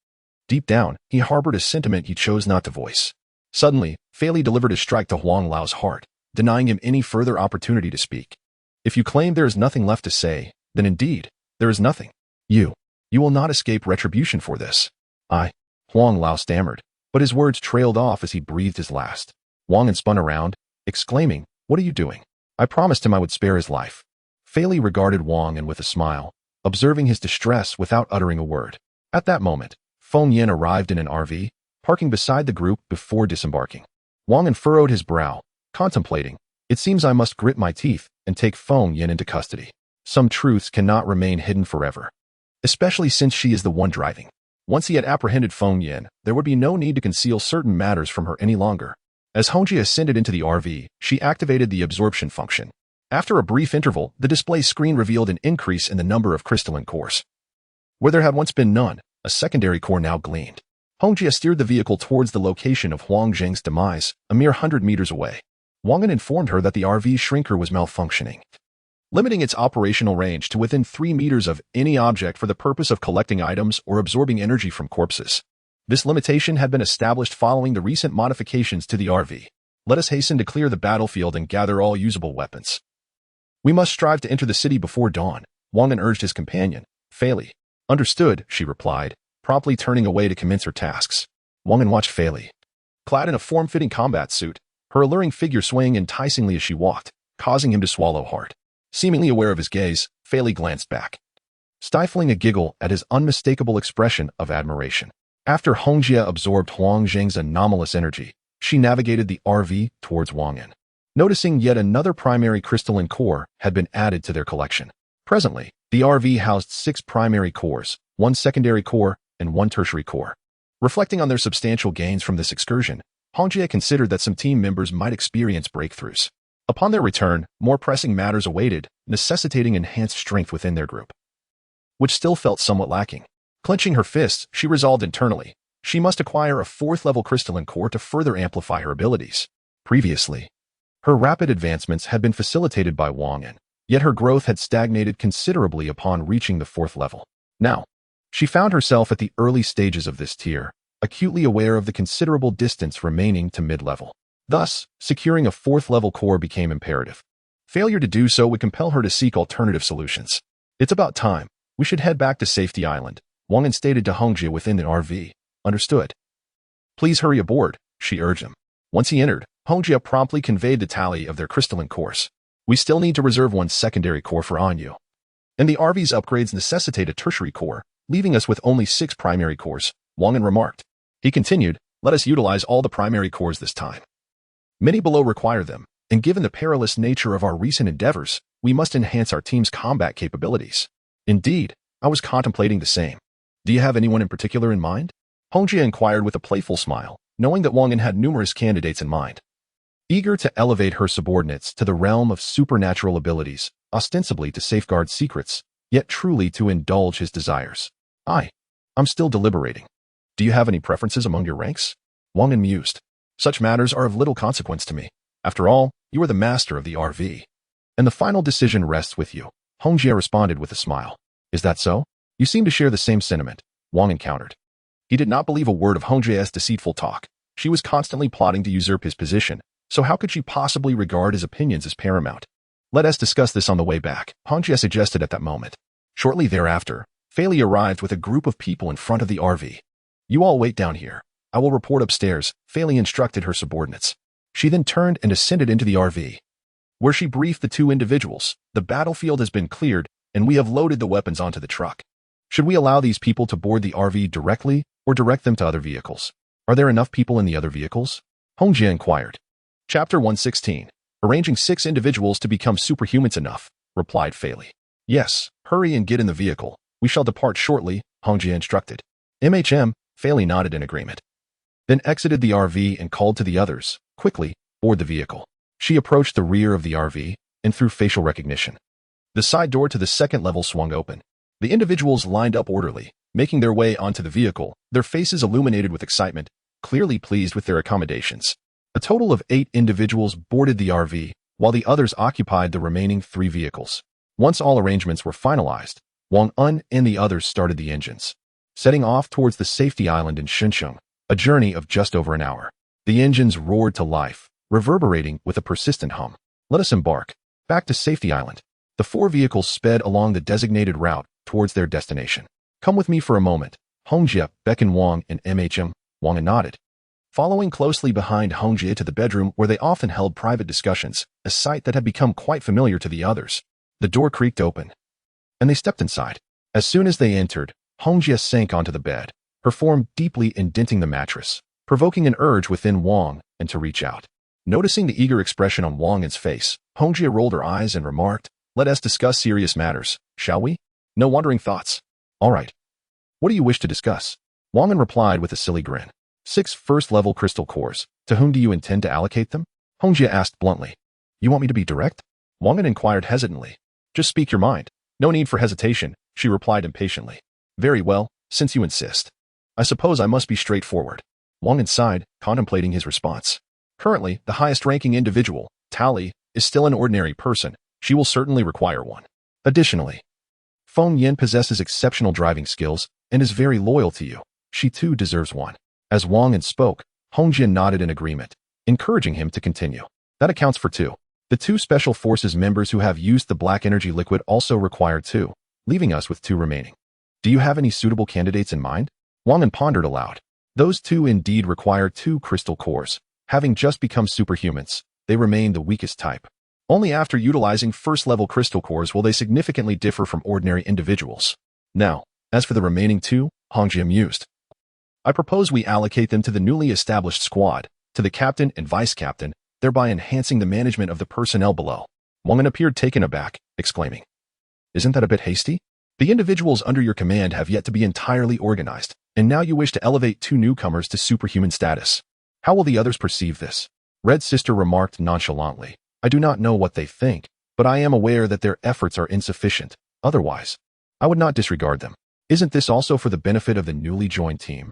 Deep down, he harbored a sentiment he chose not to voice. Suddenly, Fei Li delivered a strike to Huang Lao's heart, denying him any further opportunity to speak. If you claim there is nothing left to say, then indeed, there is nothing. You will not escape retribution for this. Huang Lao stammered, but his words trailed off as he breathed his last. Wang An spun around, exclaiming, what are you doing? I promised him I would spare his life. Fei Li regarded Wang An with a smile, observing his distress without uttering a word. At that moment, Feng Yin arrived in an RV, parking beside the group before disembarking. Wang An furrowed his brow, contemplating, it seems I must grit my teeth and take Feng Yin into custody. Some truths cannot remain hidden forever, especially since she is the one driving. Once he had apprehended Feng Yin, there would be no need to conceal certain matters from her any longer. As Hongjia ascended into the RV, she activated the absorption function. After a brief interval, the display screen revealed an increase in the number of crystalline cores. Where there had once been none, a secondary core now gleamed. Hongjia steered the vehicle towards the location of Huang Zheng's demise, a mere 100 meters away. Wang An informed her that the RV shrinker was malfunctioning, limiting its operational range to within 3 meters of any object for the purpose of collecting items or absorbing energy from corpses. This limitation had been established following the recent modifications to the RV. Let us hasten to clear the battlefield and gather all usable weapons. We must strive to enter the city before dawn, Wang An urged his companion, Fei Li. Understood, she replied, promptly turning away to commence her tasks. Wang An watched Fei Li. Clad in a form-fitting combat suit, her alluring figure swaying enticingly as she walked, causing him to swallow hard. Seemingly aware of his gaze, Fei Li glanced back, stifling a giggle at his unmistakable expression of admiration. After Hongjie absorbed Huang Zheng's anomalous energy, she navigated the RV towards Wang An, noticing yet another primary crystalline core had been added to their collection. Presently, the RV housed 6 primary cores, 1 secondary core, and 1 tertiary core. Reflecting on their substantial gains from this excursion, Hongjie considered that some team members might experience breakthroughs. Upon their return, more pressing matters awaited, necessitating enhanced strength within their group, which still felt somewhat lacking. Clenching her fists, she resolved internally, she must acquire a 4th-level crystalline core to further amplify her abilities. Previously, her rapid advancements had been facilitated by Wang An, yet her growth had stagnated considerably upon reaching the 4th level. Now, she found herself at the early stages of this tier, acutely aware of the considerable distance remaining to mid-level. Thus, securing a 4th-level core became imperative. Failure to do so would compel her to seek alternative solutions. It's about time. We should head back to Safety Island, Wang An stated to Hongjie within the RV. Understood. Please hurry aboard, she urged him. Once he entered, Hongjie promptly conveyed the tally of their crystalline cores. We still need to reserve 1 secondary core for Anyu. And the RV's upgrades necessitate a tertiary core, leaving us with only 6 primary cores, Wang An remarked. He continued, let us utilize all the primary cores this time. Many below require them, and given the perilous nature of our recent endeavors, we must enhance our team's combat capabilities. Indeed, I was contemplating the same. Do you have anyone in particular in mind? Hongjie inquired with a playful smile, knowing that Wang An had numerous candidates in mind. Eager to elevate her subordinates to the realm of supernatural abilities, ostensibly to safeguard secrets, yet truly to indulge his desires. I'm still deliberating. Do you have any preferences among your ranks? Wang An mused. Such matters are of little consequence to me. After all, you are the master of the RV. And the final decision rests with you. Hongjie responded with a smile. Is that so? You seem to share the same sentiment, Wang An countered. He did not believe a word of Hongjie's deceitful talk. She was constantly plotting to usurp his position, so how could she possibly regard his opinions as paramount? Let us discuss this on the way back, Hongjie suggested at that moment. Shortly thereafter, Fei Li arrived with a group of people in front of the RV. You all wait down here. I will report upstairs, Fei Li instructed her subordinates. She then turned and ascended into the RV, where she briefed the 2 individuals. The battlefield has been cleared, and we have loaded the weapons onto the truck. Should we allow these people to board the RV directly, or direct them to other vehicles? Are there enough people in the other vehicles? Hongjie inquired. Chapter 116. Arranging 6 individuals to become superhumans enough, replied Fei Li. Yes, hurry and get in the vehicle. We shall depart shortly, Hongjie instructed. Fei Li nodded in agreement. Then exited the RV and called to the others, quickly, board the vehicle. She approached the rear of the RV, and through facial recognition, the side door to the 2nd level swung open. The individuals lined up orderly, making their way onto the vehicle, their faces illuminated with excitement, clearly pleased with their accommodations. A total of 8 individuals boarded the RV, while the others occupied the remaining 3 vehicles. Once all arrangements were finalized, Wang An and the others started the engines, setting off towards the safety island in Shenzhen, a journey of just over an hour. The engines roared to life, reverberating with a persistent hum. Let us embark. Back to Safety Island. The 4 vehicles sped along the designated route towards their destination. Come with me for a moment. Hongjie beckoned Wang and Wang An nodded. Following closely behind Hongjie to the bedroom where they often held private discussions, a sight that had become quite familiar to the others. The door creaked open, and they stepped inside. As soon as they entered, Hongjie sank onto the bed, her form deeply indenting the mattress, provoking an urge within Wang An to reach out. Noticing the eager expression on Wang An's face, Hongjie rolled her eyes and remarked, let us discuss serious matters, shall we? No wandering thoughts. All right. What do you wish to discuss? Wang An replied with a silly grin. 6 first-level crystal cores. To whom do you intend to allocate them? Hongjie asked bluntly. You want me to be direct? Wang An inquired hesitantly. Just speak your mind. No need for hesitation, she replied impatiently. Very well, since you insist. I suppose I must be straightforward. Wang An sighed, contemplating his response. Currently, the highest-ranking individual, Tally, is still an ordinary person. She will certainly require one. Additionally, Feng Yin possesses exceptional driving skills and is very loyal to you. She too deserves one. As Wang An spoke, Hongjie nodded in agreement, encouraging him to continue. That accounts for 2. The 2 Special Forces members who have used the black energy liquid also require 2, leaving us with 2 remaining. Do you have any suitable candidates in mind? Wang An pondered aloud. Those two indeed require 2 crystal cores. Having just become superhumans, they remain the weakest type. Only after utilizing first-level crystal cores will they significantly differ from ordinary individuals. Now, as for the remaining 2, Hongjia mused. I propose we allocate them to the newly established squad, to the captain and vice-captain, thereby enhancing the management of the personnel below. Wang An appeared taken aback, exclaiming, Isn't that a bit hasty? The individuals under your command have yet to be entirely organized, and now you wish to elevate 2 newcomers to superhuman status. How will the others perceive this? Red Sister remarked nonchalantly. I do not know what they think, but I am aware that their efforts are insufficient. Otherwise, I would not disregard them. Isn't this also for the benefit of the newly joined team?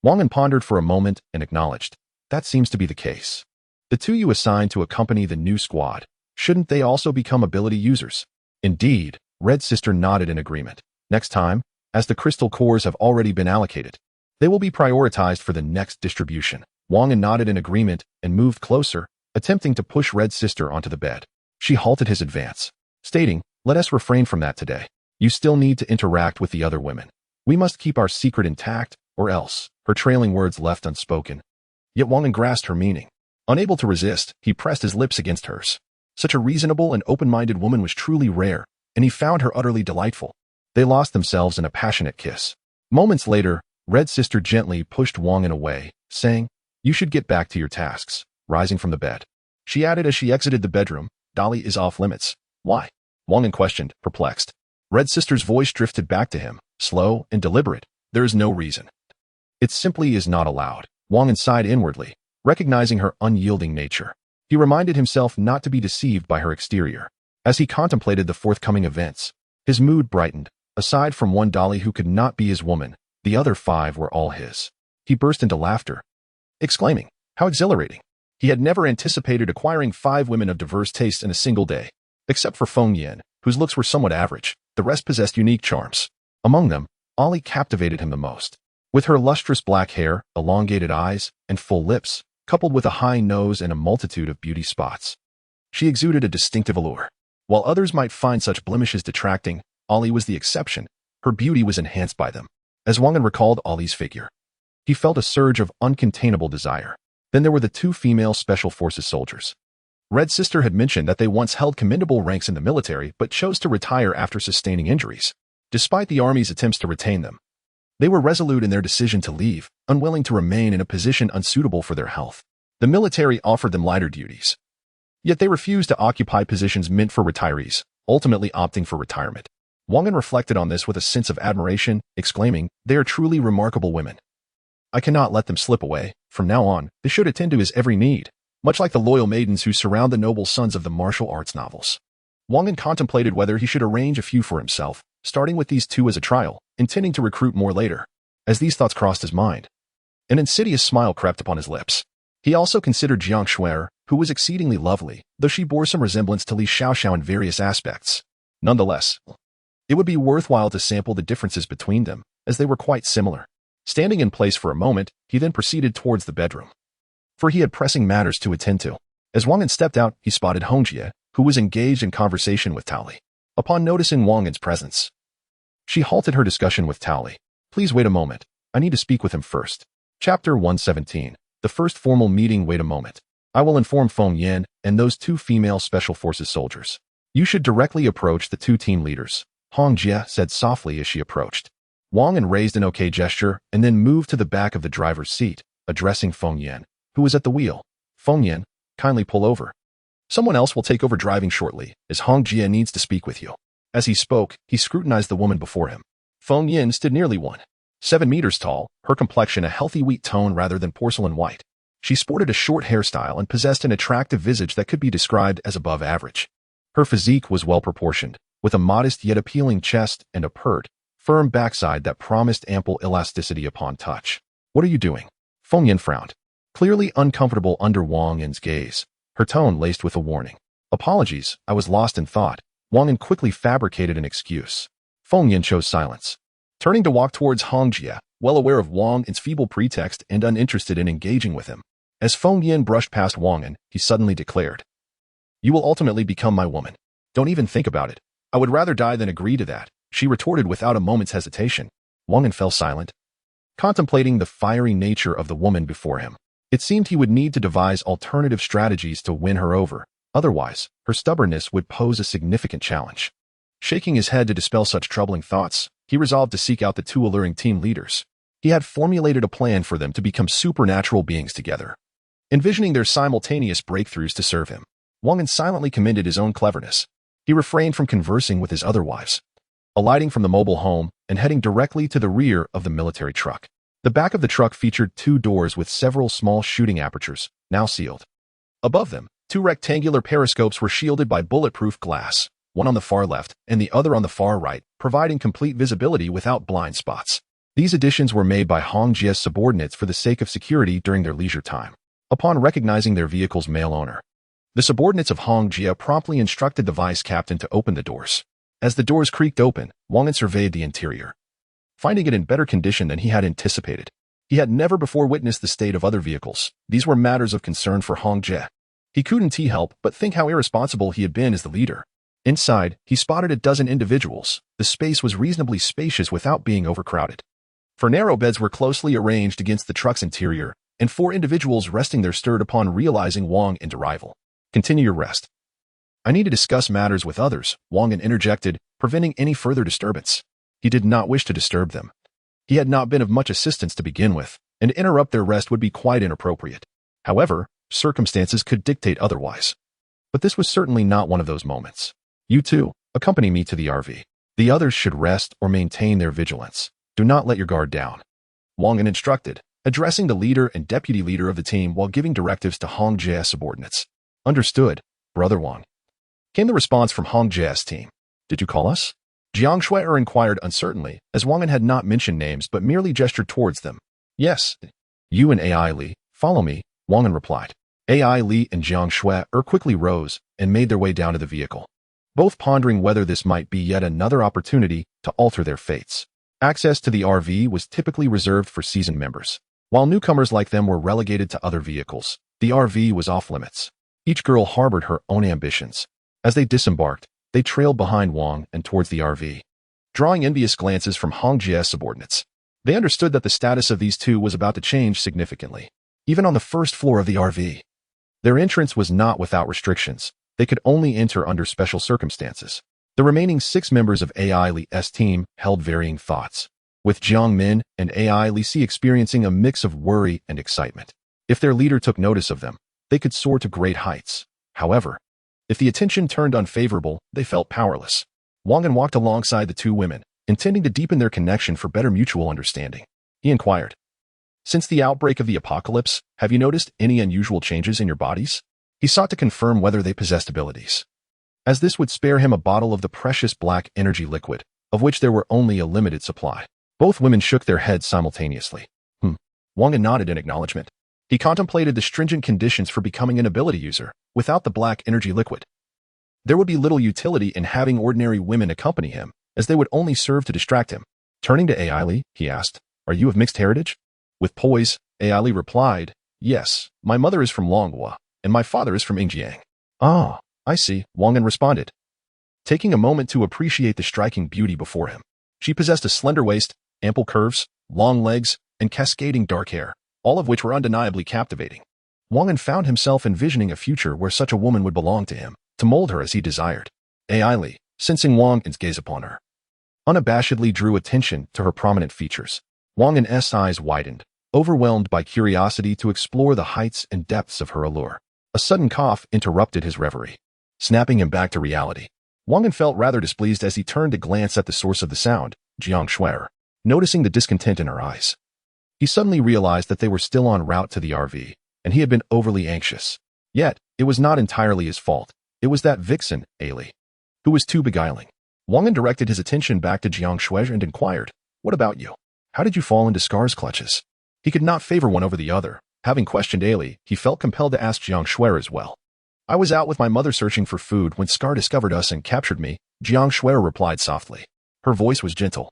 Wang An pondered for a moment and acknowledged. That seems to be the case. The 2 you assigned to accompany the new squad, shouldn't they also become ability users? Indeed, Red Sister nodded in agreement. Next time, as the crystal cores have already been allocated, they will be prioritized for the next distribution. Wang An nodded in agreement and moved closer, attempting to push Red Sister onto the bed. She halted his advance, stating, Let us refrain from that today. You still need to interact with the other women. We must keep our secret intact, or else. Her trailing words left unspoken. Yet Wang An grasped her meaning. Unable to resist, he pressed his lips against hers. Such a reasonable and open-minded woman was truly rare, and he found her utterly delightful. They lost themselves in a passionate kiss. Moments later, Red Sister gently pushed Wang An away, saying, You should get back to your tasks. Rising from the bed, she added as she exited the bedroom, Dolly is off limits. Why? Wang An questioned, perplexed. Red Sister's voice drifted back to him, slow and deliberate. There is no reason. It simply is not allowed. Wang An sighed inwardly, recognizing her unyielding nature. He reminded himself not to be deceived by her exterior. As he contemplated the forthcoming events, his mood brightened. Aside from one Dolly who could not be his woman, the other 5 were all his. He burst into laughter, exclaiming, How exhilarating! He had never anticipated acquiring 5 women of diverse tastes in a single day. Except for Feng Yan, whose looks were somewhat average, the rest possessed unique charms. Among them, Ollie captivated him the most. With her lustrous black hair, elongated eyes, and full lips, coupled with a high nose and a multitude of beauty spots, she exuded a distinctive allure. While others might find such blemishes detracting, Ollie was the exception. Her beauty was enhanced by them. As Wang An recalled Ollie's figure, he felt a surge of uncontainable desire. Then there were the 2 female Special Forces soldiers. Red Sister had mentioned that they once held commendable ranks in the military but chose to retire after sustaining injuries. Despite the Army's attempts to retain them, they were resolute in their decision to leave, unwilling to remain in a position unsuitable for their health. The military offered them lighter duties. Yet they refused to occupy positions meant for retirees, ultimately opting for retirement. Wang An reflected on this with a sense of admiration, exclaiming, They are truly remarkable women. I cannot let them slip away. From now on, they should attend to his every need, much like the loyal maidens who surround the noble sons of the martial arts novels. Wang An contemplated whether he should arrange a few for himself, starting with these 2 as a trial, intending to recruit more later. As these thoughts crossed his mind, an insidious smile crept upon his lips. He also considered Jiang Shuer, who was exceedingly lovely, though she bore some resemblance to Li Xiaoxiao in various aspects. Nonetheless, it would be worthwhile to sample the differences between them, as they were quite similar. Standing in place for a moment, he then proceeded towards the bedroom, for he had pressing matters to attend to. As Wang An stepped out, he spotted Hongjia, who was engaged in conversation with Tao Li. Upon noticing Wang An's presence, she halted her discussion with Tao Li. Please wait a moment. I need to speak with him first. Chapter 117. The first formal meeting. Wait a moment. I will inform Feng Yan and those 2 female Special Forces soldiers. You should directly approach the 2 team leaders, Hongjia said softly as she approached. Wang An raised an okay gesture and then moved to the back of the driver's seat, addressing Feng Yan, who was at the wheel. Feng Yan, kindly pull over. Someone else will take over driving shortly, as Hongjia needs to speak with you. As he spoke, he scrutinized the woman before him. Feng Yan stood nearly 1.7 meters tall, her complexion a healthy wheat tone rather than porcelain white. She sported a short hairstyle and possessed an attractive visage that could be described as above average. Her physique was well proportioned, with a modest yet appealing chest and a pert, firm backside that promised ample elasticity upon touch. What are you doing? Feng Yan frowned, clearly uncomfortable under Wang An's gaze, her tone laced with a warning. Apologies, I was lost in thought. Wang An quickly fabricated an excuse. Feng Yan chose silence, turning to walk towards Hongjia, well aware of Wang An's feeble pretext and uninterested in engaging with him. As Feng Yan brushed past Wang An, he suddenly declared, You will ultimately become my woman. Don't even think about it. I would rather die than agree to that, she retorted without a moment's hesitation. Wang An fell silent, contemplating the fiery nature of the woman before him. It seemed he would need to devise alternative strategies to win her over. Otherwise, her stubbornness would pose a significant challenge. Shaking his head to dispel such troubling thoughts, he resolved to seek out the two alluring team leaders. He had formulated a plan for them to become supernatural beings together, envisioning their simultaneous breakthroughs to serve him. Wang An silently commended his own cleverness. He refrained from conversing with his other wives, alighting from the mobile home and heading directly to the rear of the military truck. The back of the truck featured two doors with several small shooting apertures, now sealed. Above them, two rectangular periscopes were shielded by bulletproof glass, one on the far left and the other on the far right, providing complete visibility without blind spots. These additions were made by Hong Jie's subordinates for the sake of security during their leisure time. Upon recognizing their vehicle's male owner, the subordinates of Hong Jie promptly instructed the vice captain to open the doors. As the doors creaked open, Wang An surveyed the interior, finding it in better condition than he had anticipated. He had never before witnessed the state of other vehicles. These were matters of concern for Hong Jie. He couldn't help but think how irresponsible he had been as the leader. Inside, he spotted a dozen individuals. The space was reasonably spacious without being overcrowded. 4 narrow beds were closely arranged against the truck's interior, and 4 individuals resting there stirred upon realizing Wang An's arrival. Continue your rest. I need to discuss matters with others, Wang An interjected, preventing any further disturbance. He did not wish to disturb them. He had not been of much assistance to begin with, and to interrupt their rest would be quite inappropriate. However, circumstances could dictate otherwise. But this was certainly not one of those moments. You two, accompany me to the RV. The others should rest or maintain their vigilance. Do not let your guard down, Wang An instructed, addressing the leader and deputy leader of the team while giving directives to Hong Jie's subordinates. Understood, Brother Wang, came the response from Hong Jie's team. Did you call us? Jiang Shuai inquired uncertainly, as Wang An had not mentioned names but merely gestured towards them. Yes, you and AI Li, follow me, Wang An replied. AI Li and Jiang Shuai quickly rose and made their way down to the vehicle, both pondering whether this might be yet another opportunity to alter their fates. Access to the RV was typically reserved for seasoned members, while newcomers like them were relegated to other vehicles. The RV was off limits. Each girl harbored her own ambitions. As they disembarked, they trailed behind Wang and towards the RV, drawing envious glances from Hong Jie's subordinates. They understood that the status of these two was about to change significantly. Even on the first floor of the RV, their entrance was not without restrictions. They could only enter under special circumstances. The remaining 6 members of AI Li's team held varying thoughts, with Jiang Min and AI Li experiencing a mix of worry and excitement. If their leader took notice of them, they could soar to great heights. However, if the attention turned unfavorable, they felt powerless. Wang An walked alongside the two women, intending to deepen their connection for better mutual understanding. He inquired, since the outbreak of the apocalypse, have you noticed any unusual changes in your bodies? He sought to confirm whether they possessed abilities, as this would spare him a bottle of the precious black energy liquid, of which there were only a limited supply. Both women shook their heads simultaneously. Wang An nodded in acknowledgement. He contemplated the stringent conditions for becoming an ability user. Without the black energy liquid, there would be little utility in having ordinary women accompany him, as they would only serve to distract him. Turning to AI Li, he asked, are you of mixed heritage? With poise, AI Li replied, yes, my mother is from Longhua, and my father is from Yingjiang. Ah, I see, Wang An responded, taking a moment to appreciate the striking beauty before him. She possessed a slender waist, ample curves, long legs, and cascading dark hair, all of which were undeniably captivating. Wang An found himself envisioning a future where such a woman would belong to him, to mold her as he desired. AI Li, sensing Wang An's gaze upon her, unabashedly drew attention to her prominent features. Wang An's eyes widened, overwhelmed by curiosity to explore the heights and depths of her allure. A sudden cough interrupted his reverie, snapping him back to reality. Wang An felt rather displeased as he turned to glance at the source of the sound, Jiang Shuai, noticing the discontent in her eyes. He suddenly realized that they were still en route to the RV, and he had been overly anxious. Yet, it was not entirely his fault. It was that vixen, Ailey, who was too beguiling. Wang An directed his attention back to Jiang Shuai and inquired, what about you? How did you fall into Scar's clutches? He could not favor one over the other. Having questioned Ailey, he felt compelled to ask Jiang Shuai as well. I was out with my mother searching for food when Scar discovered us and captured me, Jiang Shuai replied softly. Her voice was gentle,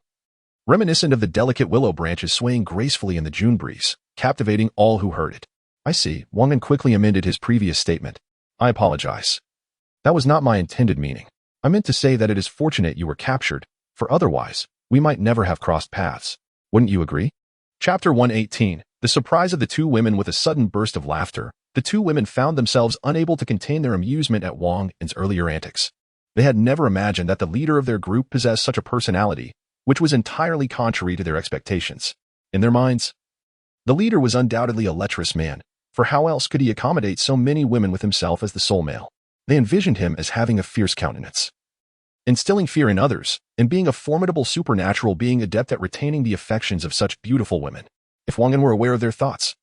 reminiscent of the delicate willow branches swaying gracefully in the June breeze, captivating all who heard it. I see, Wang An quickly amended his previous statement. I apologize. That was not my intended meaning. I meant to say that it is fortunate you were captured, for otherwise, we might never have crossed paths. Wouldn't you agree? Chapter 118. The surprise of the two women. With a sudden burst of laughter, the two women found themselves unable to contain their amusement at Wang An's earlier antics. They had never imagined that the leader of their group possessed such a personality, which was entirely contrary to their expectations. In their minds, the leader was undoubtedly a lecherous man, for how else could he accommodate so many women with himself as the sole male? They envisioned him as having a fierce countenance, instilling fear in others, and being a formidable supernatural being adept at retaining the affections of such beautiful women. If Wang An were aware of their thoughts,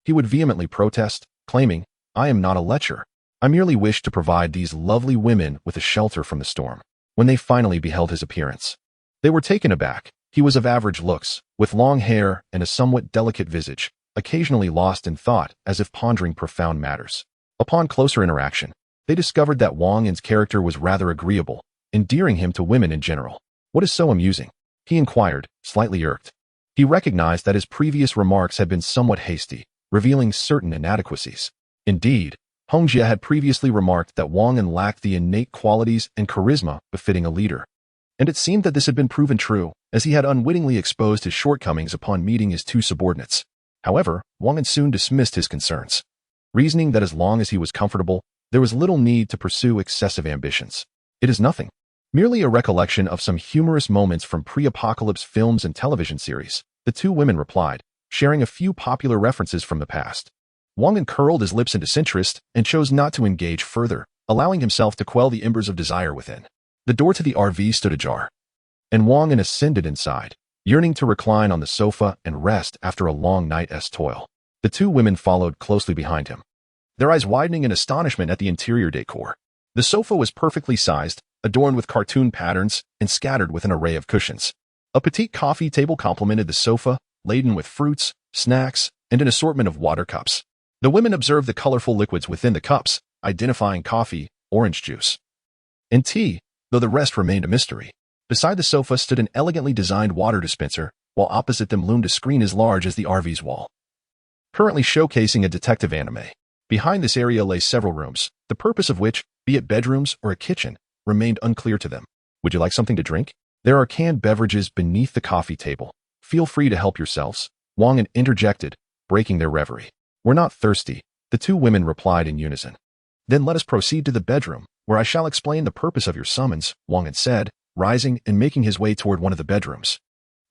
he would vehemently protest, claiming, "I am not a lecher. I merely wish to provide these lovely women with a shelter from the storm." When they finally beheld his appearance, they were taken aback. He was of average looks, with long hair and a somewhat delicate visage, occasionally lost in thought as if pondering profound matters. Upon closer interaction, they discovered that Wang An's character was rather agreeable, endearing him to women in general. "What is so amusing?" he inquired, slightly irked. He recognized that his previous remarks had been somewhat hasty, revealing certain inadequacies. Indeed, Hong Jie had previously remarked that Wang An lacked the innate qualities and charisma befitting a leader. And it seemed that this had been proven true, as he had unwittingly exposed his shortcomings upon meeting his two subordinates. However, Wang An soon dismissed his concerns, reasoning that as long as he was comfortable, there was little need to pursue excessive ambitions. "It is nothing, merely a recollection of some humorous moments from pre-apocalypse films and television series," the two women replied, sharing a few popular references from the past. Wang An curled his lips in disinterest and chose not to engage further, allowing himself to quell the embers of desire within. The door to the RV stood ajar, and Wang An ascended inside, yearning to recline on the sofa and rest after a long night's toil. The two women followed closely behind him, their eyes widening in astonishment at the interior decor. The sofa was perfectly sized, adorned with cartoon patterns, and scattered with an array of cushions. A petite coffee table complemented the sofa, laden with fruits, snacks, and an assortment of water cups. The women observed the colorful liquids within the cups, identifying coffee, orange juice, and tea, though the rest remained a mystery. Beside the sofa stood an elegantly designed water dispenser, while opposite them loomed a screen as large as the RV's wall, currently showcasing a detective anime. Behind this area lay several rooms, the purpose of which, be it bedrooms or a kitchen, remained unclear to them. "Would you like something to drink? There are canned beverages beneath the coffee table. Feel free to help yourselves," Wang An interjected, breaking their reverie. "We're not thirsty," the two women replied in unison. "Then let us proceed to the bedroom, where I shall explain the purpose of your summons," Wang An said, rising and making his way toward one of the bedrooms.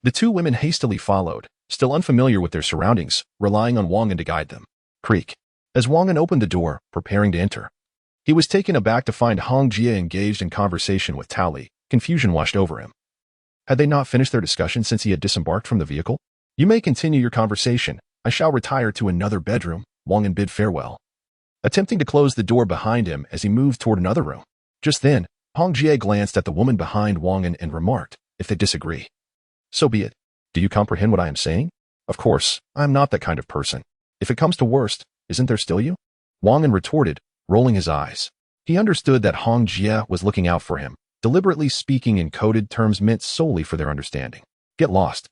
The two women hastily followed, still unfamiliar with their surroundings, relying on Wang An to guide them. Creak. As Wang An opened the door, preparing to enter, he was taken aback to find Hong Jie engaged in conversation with Tao Li. Confusion washed over him. Had they not finished their discussion since he had disembarked from the vehicle? "You may continue your conversation. I shall retire to another bedroom," Wang An bid farewell, attempting to close the door behind him as he moved toward another room. Just then, Hong Jie glanced at the woman behind Wang An and remarked, "If they disagree, so be it. Do you comprehend what I am saying? Of course, I am not that kind of person. If it comes to worst, isn't there still you?" Wang An retorted, rolling his eyes. He understood that Hong Jie was looking out for him, deliberately speaking in coded terms meant solely for their understanding. "Get lost,"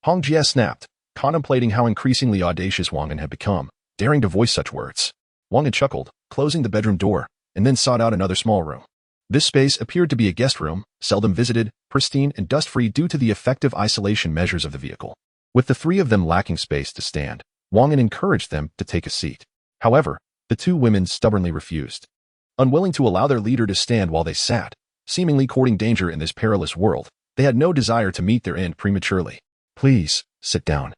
Hong Jie snapped, contemplating how increasingly audacious Wang An had become, daring to voice such words. Wang An chuckled, closing the bedroom door, and then sought out another small room. This space appeared to be a guest room, seldom visited, pristine and dust-free due to the effective isolation measures of the vehicle. With the three of them lacking space to stand, Wang An encouraged them to take a seat. However, the two women stubbornly refused, unwilling to allow their leader to stand while they sat. Seemingly courting danger in this perilous world, they had no desire to meet their end prematurely. "Please, sit down.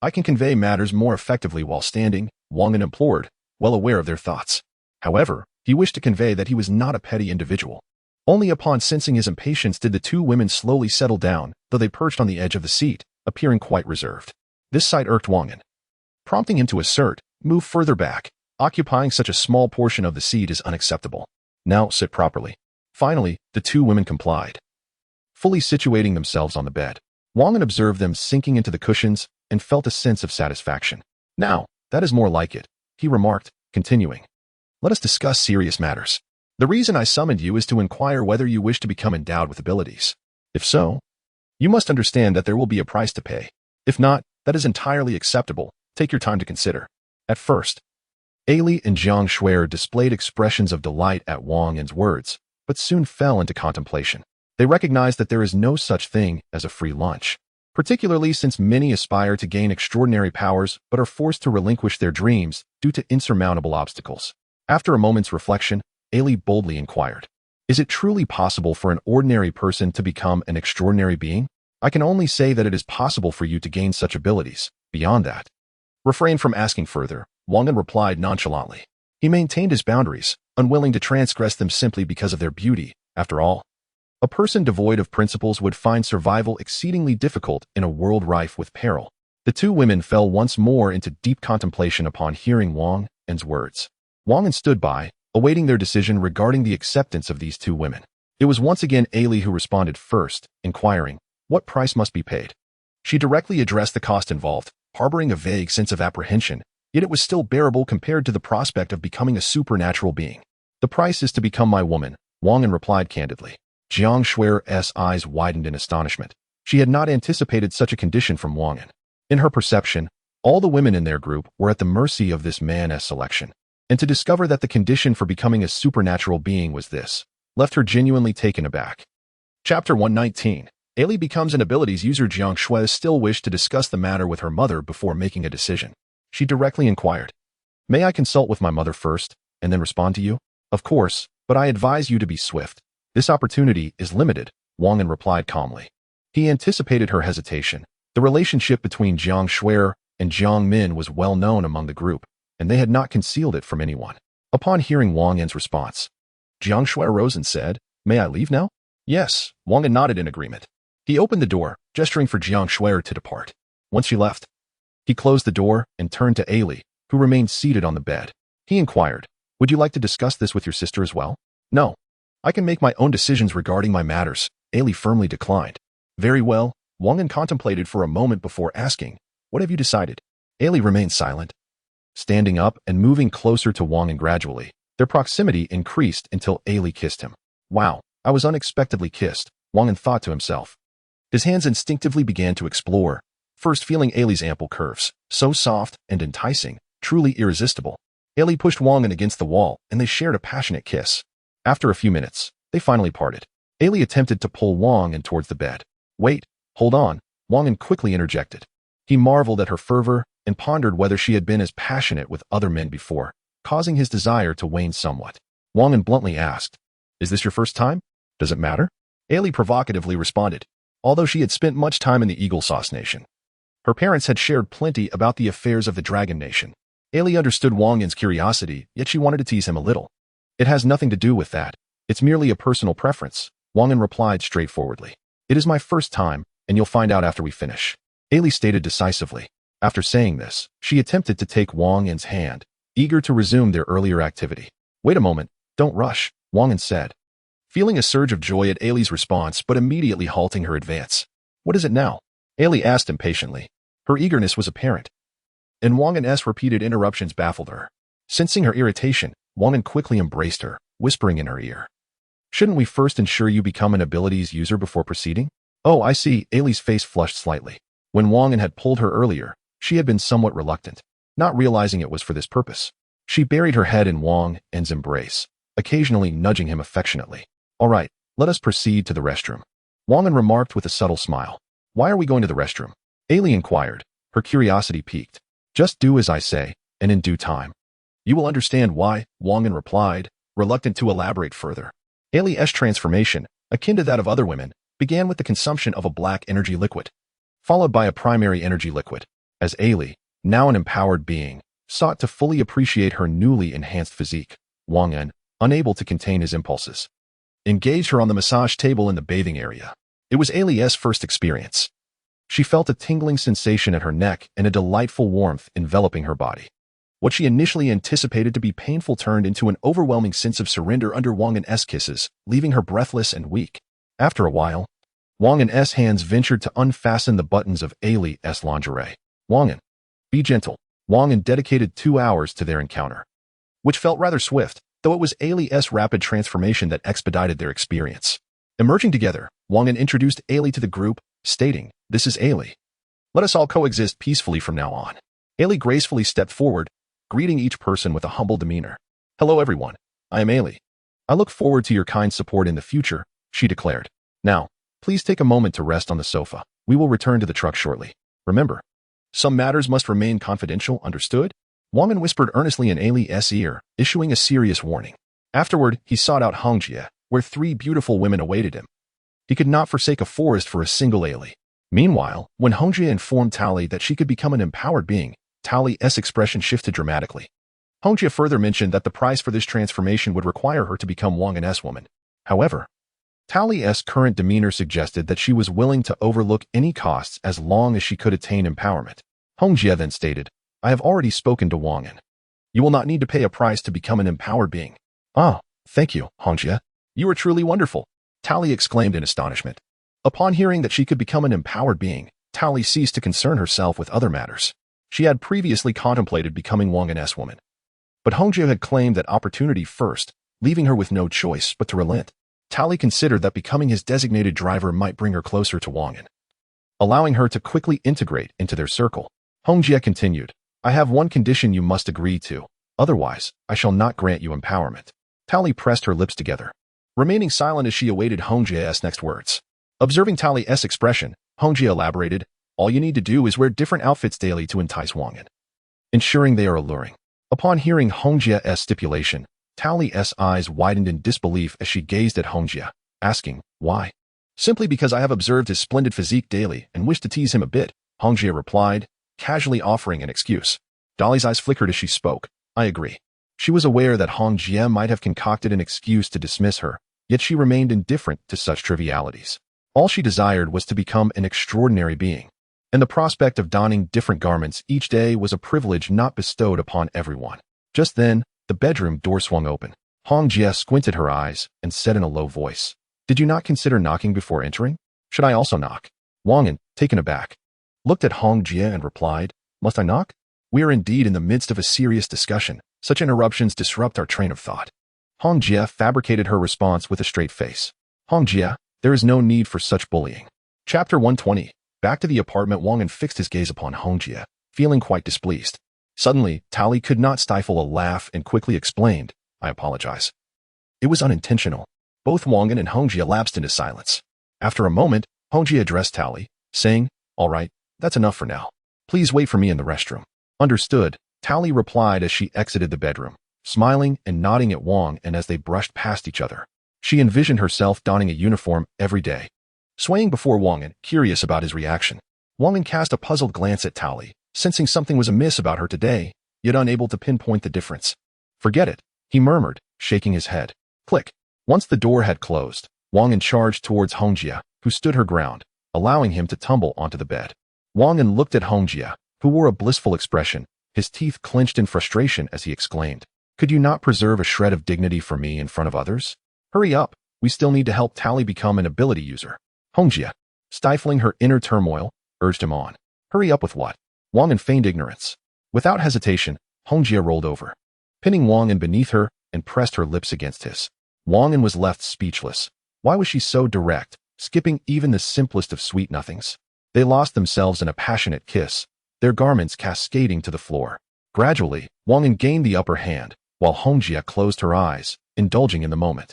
I can convey matters more effectively while standing," Wang An implored, well aware of their thoughts. However, he wished to convey that he was not a petty individual. Only upon sensing his impatience did the two women slowly settle down, though they perched on the edge of the seat, appearing quite reserved. This sight irked Wang An, prompting him to assert, "Move further back. Occupying such a small portion of the seat is unacceptable. Now sit properly." Finally, the two women complied, fully situating themselves on the bed. Wang An observed them sinking into the cushions and felt a sense of satisfaction. "Now, that is more like it," he remarked, continuing. "Let us discuss serious matters. The reason I summoned you is to inquire whether you wish to become endowed with abilities. If so, you must understand that there will be a price to pay. If not, that is entirely acceptable. Take your time to consider." At first, Ailey and Jiang Shuer displayed expressions of delight at Wang An's words, but soon fell into contemplation. They recognized that there is no such thing as a free lunch. particularly since many aspire to gain extraordinary powers but are forced to relinquish their dreams due to insurmountable obstacles. After a moment's reflection, Ailey boldly inquired, "Is it truly possible for an ordinary person to become an extraordinary being? I can only say that it is possible for you to gain such abilities. Beyond that, refrain from asking further," Wang An replied nonchalantly. He maintained his boundaries, unwilling to transgress them simply because of their beauty. After all, a person devoid of principles would find survival exceedingly difficult in a world rife with peril. The two women fell once more into deep contemplation upon hearing Wang An's words. Wang An stood by, awaiting their decision regarding the acceptance of these two women. It was once again Ailey who responded first, inquiring, "What price must be paid?" She directly addressed the cost involved, harboring a vague sense of apprehension, yet it was still bearable compared to the prospect of becoming a supernatural being. "The price is to become my woman," Wang An replied candidly. Jiang Shui's eyes widened in astonishment. She had not anticipated such a condition from Wang An. In her perception, all the women in their group were at the mercy of this man's selection. And to discover that the condition for becoming a supernatural being was this, left her genuinely taken aback. Chapter 119. Ailey becomes an abilities user. Jiang Shui still wished to discuss the matter with her mother before making a decision. She directly inquired, "May I consult with my mother first, and then respond to you?" "Of course, but I advise you to be swift. This opportunity is limited," Wang An replied calmly. He anticipated her hesitation. The relationship between Jiang Shui and Jiang Min was well known among the group, and they had not concealed it from anyone. Upon hearing Wang An's response, Jiang Shui rose and said, "May I leave now?" "Yes," Wang An nodded in agreement. He opened the door, gesturing for Jiang Shui to depart. Once she left, he closed the door and turned to Ailey, who remained seated on the bed. He inquired, "Would you like to discuss this with your sister as well?" "No. I can make my own decisions regarding my matters," Ailey firmly declined. "Very well," Wang An contemplated for a moment before asking, "What have you decided?" Ailey remained silent. Standing up and moving closer to Wang An gradually, their proximity increased until Ailey kissed him. "Wow, I was unexpectedly kissed," Wang An thought to himself. His hands instinctively began to explore, first feeling Ailey's ample curves, so soft and enticing, truly irresistible. Ailey pushed Wang An against the wall, and they shared a passionate kiss. After a few minutes, they finally parted. Ailey attempted to pull Wang An towards the bed. "Wait, hold on," Wang An quickly interjected. He marveled at her fervor and pondered whether she had been as passionate with other men before, causing his desire to wane somewhat. Wang An bluntly asked, "Is this your first time? Does it matter?" Ailey provocatively responded, although she had spent much time in the Eagle Sauce Nation. Her parents had shared plenty about the affairs of the Dragon Nation. Ailey understood Wang An's curiosity, yet she wanted to tease him a little. "It has nothing to do with that. It's merely a personal preference," Wang An replied straightforwardly. "It is my first time, and you'll find out after we finish," Ailey stated decisively. After saying this, she attempted to take Wang An's hand, eager to resume their earlier activity. "Wait a moment, don't rush," Wang An said, feeling a surge of joy at Ailey's response but immediately halting her advance. "What is it now?" Ailey asked impatiently. Her eagerness was apparent, and Wang An's repeated interruptions baffled her. Sensing her irritation, Wang An quickly embraced her, whispering in her ear, "Shouldn't we first ensure you become an abilities user before proceeding?" "Oh, I see." Ailey's face flushed slightly. When Wang An had pulled her earlier, she had been somewhat reluctant, not realizing it was for this purpose. She buried her head in Wang An's embrace, occasionally nudging him affectionately. "All right, let us proceed to the restroom," Wang An remarked with a subtle smile. "Why are we going to the restroom?" Ailey inquired, her curiosity piqued. "Just do as I say, and in due time you will understand why," Wang An replied, reluctant to elaborate further. Ailey's transformation, akin to that of other women, began with the consumption of a black energy liquid, followed by a primary energy liquid. As Ailey, now an empowered being, sought to fully appreciate her newly enhanced physique, Wang An, unable to contain his impulses, engaged her on the massage table in the bathing area. It was Ailey's first experience. She felt a tingling sensation at her neck and a delightful warmth enveloping her body. What she initially anticipated to be painful turned into an overwhelming sense of surrender under Wang An's kisses, leaving her breathless and weak. After a while, Wang An's hands ventured to unfasten the buttons of Ailey's lingerie. "Wang An, be gentle." Wang An dedicated 2 hours to their encounter, which felt rather swift, though it was Ailey's rapid transformation that expedited their experience. Emerging together, Wang An introduced Ailey to the group, stating, "This is Ailey. Let us all coexist peacefully from now on." Ailey gracefully stepped forward, greeting each person with a humble demeanor. "Hello everyone, I am Ailey. I look forward to your kind support in the future," she declared. "Now, please take a moment to rest on the sofa." We will return to the truck shortly. Remember, some matters must remain confidential, understood? Wang An whispered earnestly in Ali's ear, issuing a serious warning. Afterward, he sought out Hongjie, where 3 beautiful women awaited him. He could not forsake a forest for a single Ali. Meanwhile, when Hongjie informed Tali that she could become an empowered being, Tali's expression shifted dramatically. Hongjie further mentioned that the price for this transformation would require her to become Wang An's woman. However, Tali's current demeanor suggested that she was willing to overlook any costs as long as she could attain empowerment. Hongjie then stated, I have already spoken to Wang An. You will not need to pay a price to become an empowered being. Ah, thank you, Hongjie. You are truly wonderful, Tali exclaimed in astonishment. Upon hearing that she could become an empowered being, Tali ceased to concern herself with other matters. She had previously contemplated becoming Wang An's woman. But Hongjie had claimed that opportunity first, leaving her with no choice but to relent. Tali considered that becoming his designated driver might bring her closer to Wang An, allowing her to quickly integrate into their circle. Hongjie continued, I have one condition you must agree to, otherwise, I shall not grant you empowerment. Tali pressed her lips together, remaining silent as she awaited Hongjie's next words. Observing Tali's expression, Hongjie elaborated, all you need to do is wear different outfits daily to entice Wang An, ensuring they are alluring. Upon hearing Hongjie's stipulation, Tali's eyes widened in disbelief as she gazed at Hongjie, asking, why? Simply because I have observed his splendid physique daily and wish to tease him a bit, Hongjie replied, casually offering an excuse. Dali's eyes flickered as she spoke. I agree. She was aware that Hongjie might have concocted an excuse to dismiss her, yet she remained indifferent to such trivialities. All she desired was to become an extraordinary being, and the prospect of donning different garments each day was a privilege not bestowed upon everyone. Just then, the bedroom door swung open. Hongjie squinted her eyes and said in a low voice, did you not consider knocking before entering? Should I also knock? Wang An, taken aback, looked at Hongjie and replied, must I knock? We are indeed in the midst of a serious discussion. Such interruptions disrupt our train of thought. Hongjie fabricated her response with a straight face. Hongjie, there is no need for such bullying. Chapter 120. Back to the apartment, Wang An fixed his gaze upon Hongjie, feeling quite displeased. Suddenly, Tali could not stifle a laugh and quickly explained, I apologize. It was unintentional. Both Wang An and Hongjie lapsed into silence. After a moment, Hongjie addressed Tali, saying, all right, that's enough for now. Please wait for me in the restroom. Understood, Tali replied as she exited the bedroom, smiling and nodding at Wang An as they brushed past each other. She envisioned herself donning a uniform every day. Swaying before Wang An, curious about his reaction, Wang An cast a puzzled glance at Tali, sensing something was amiss about her today, yet unable to pinpoint the difference. Forget it, he murmured, shaking his head. Click. Once the door had closed, Wang An charged towards Hongjie, who stood her ground, allowing him to tumble onto the bed. Wang An looked at Hongjie, who wore a blissful expression, his teeth clenched in frustration as he exclaimed, could you not preserve a shred of dignity for me in front of others? Hurry up, we still need to help Tali become an ability user. Hongjie, stifling her inner turmoil, urged him on. Hurry up with what? Wang An feigned ignorance. Without hesitation, Hongjie rolled over, pinning Wang An beneath her and pressed her lips against his. Wang An was left speechless. Why was she so direct, skipping even the simplest of sweet nothings? They lost themselves in a passionate kiss, their garments cascading to the floor. Gradually, Wang An gained the upper hand, while Hongjie closed her eyes, indulging in the moment.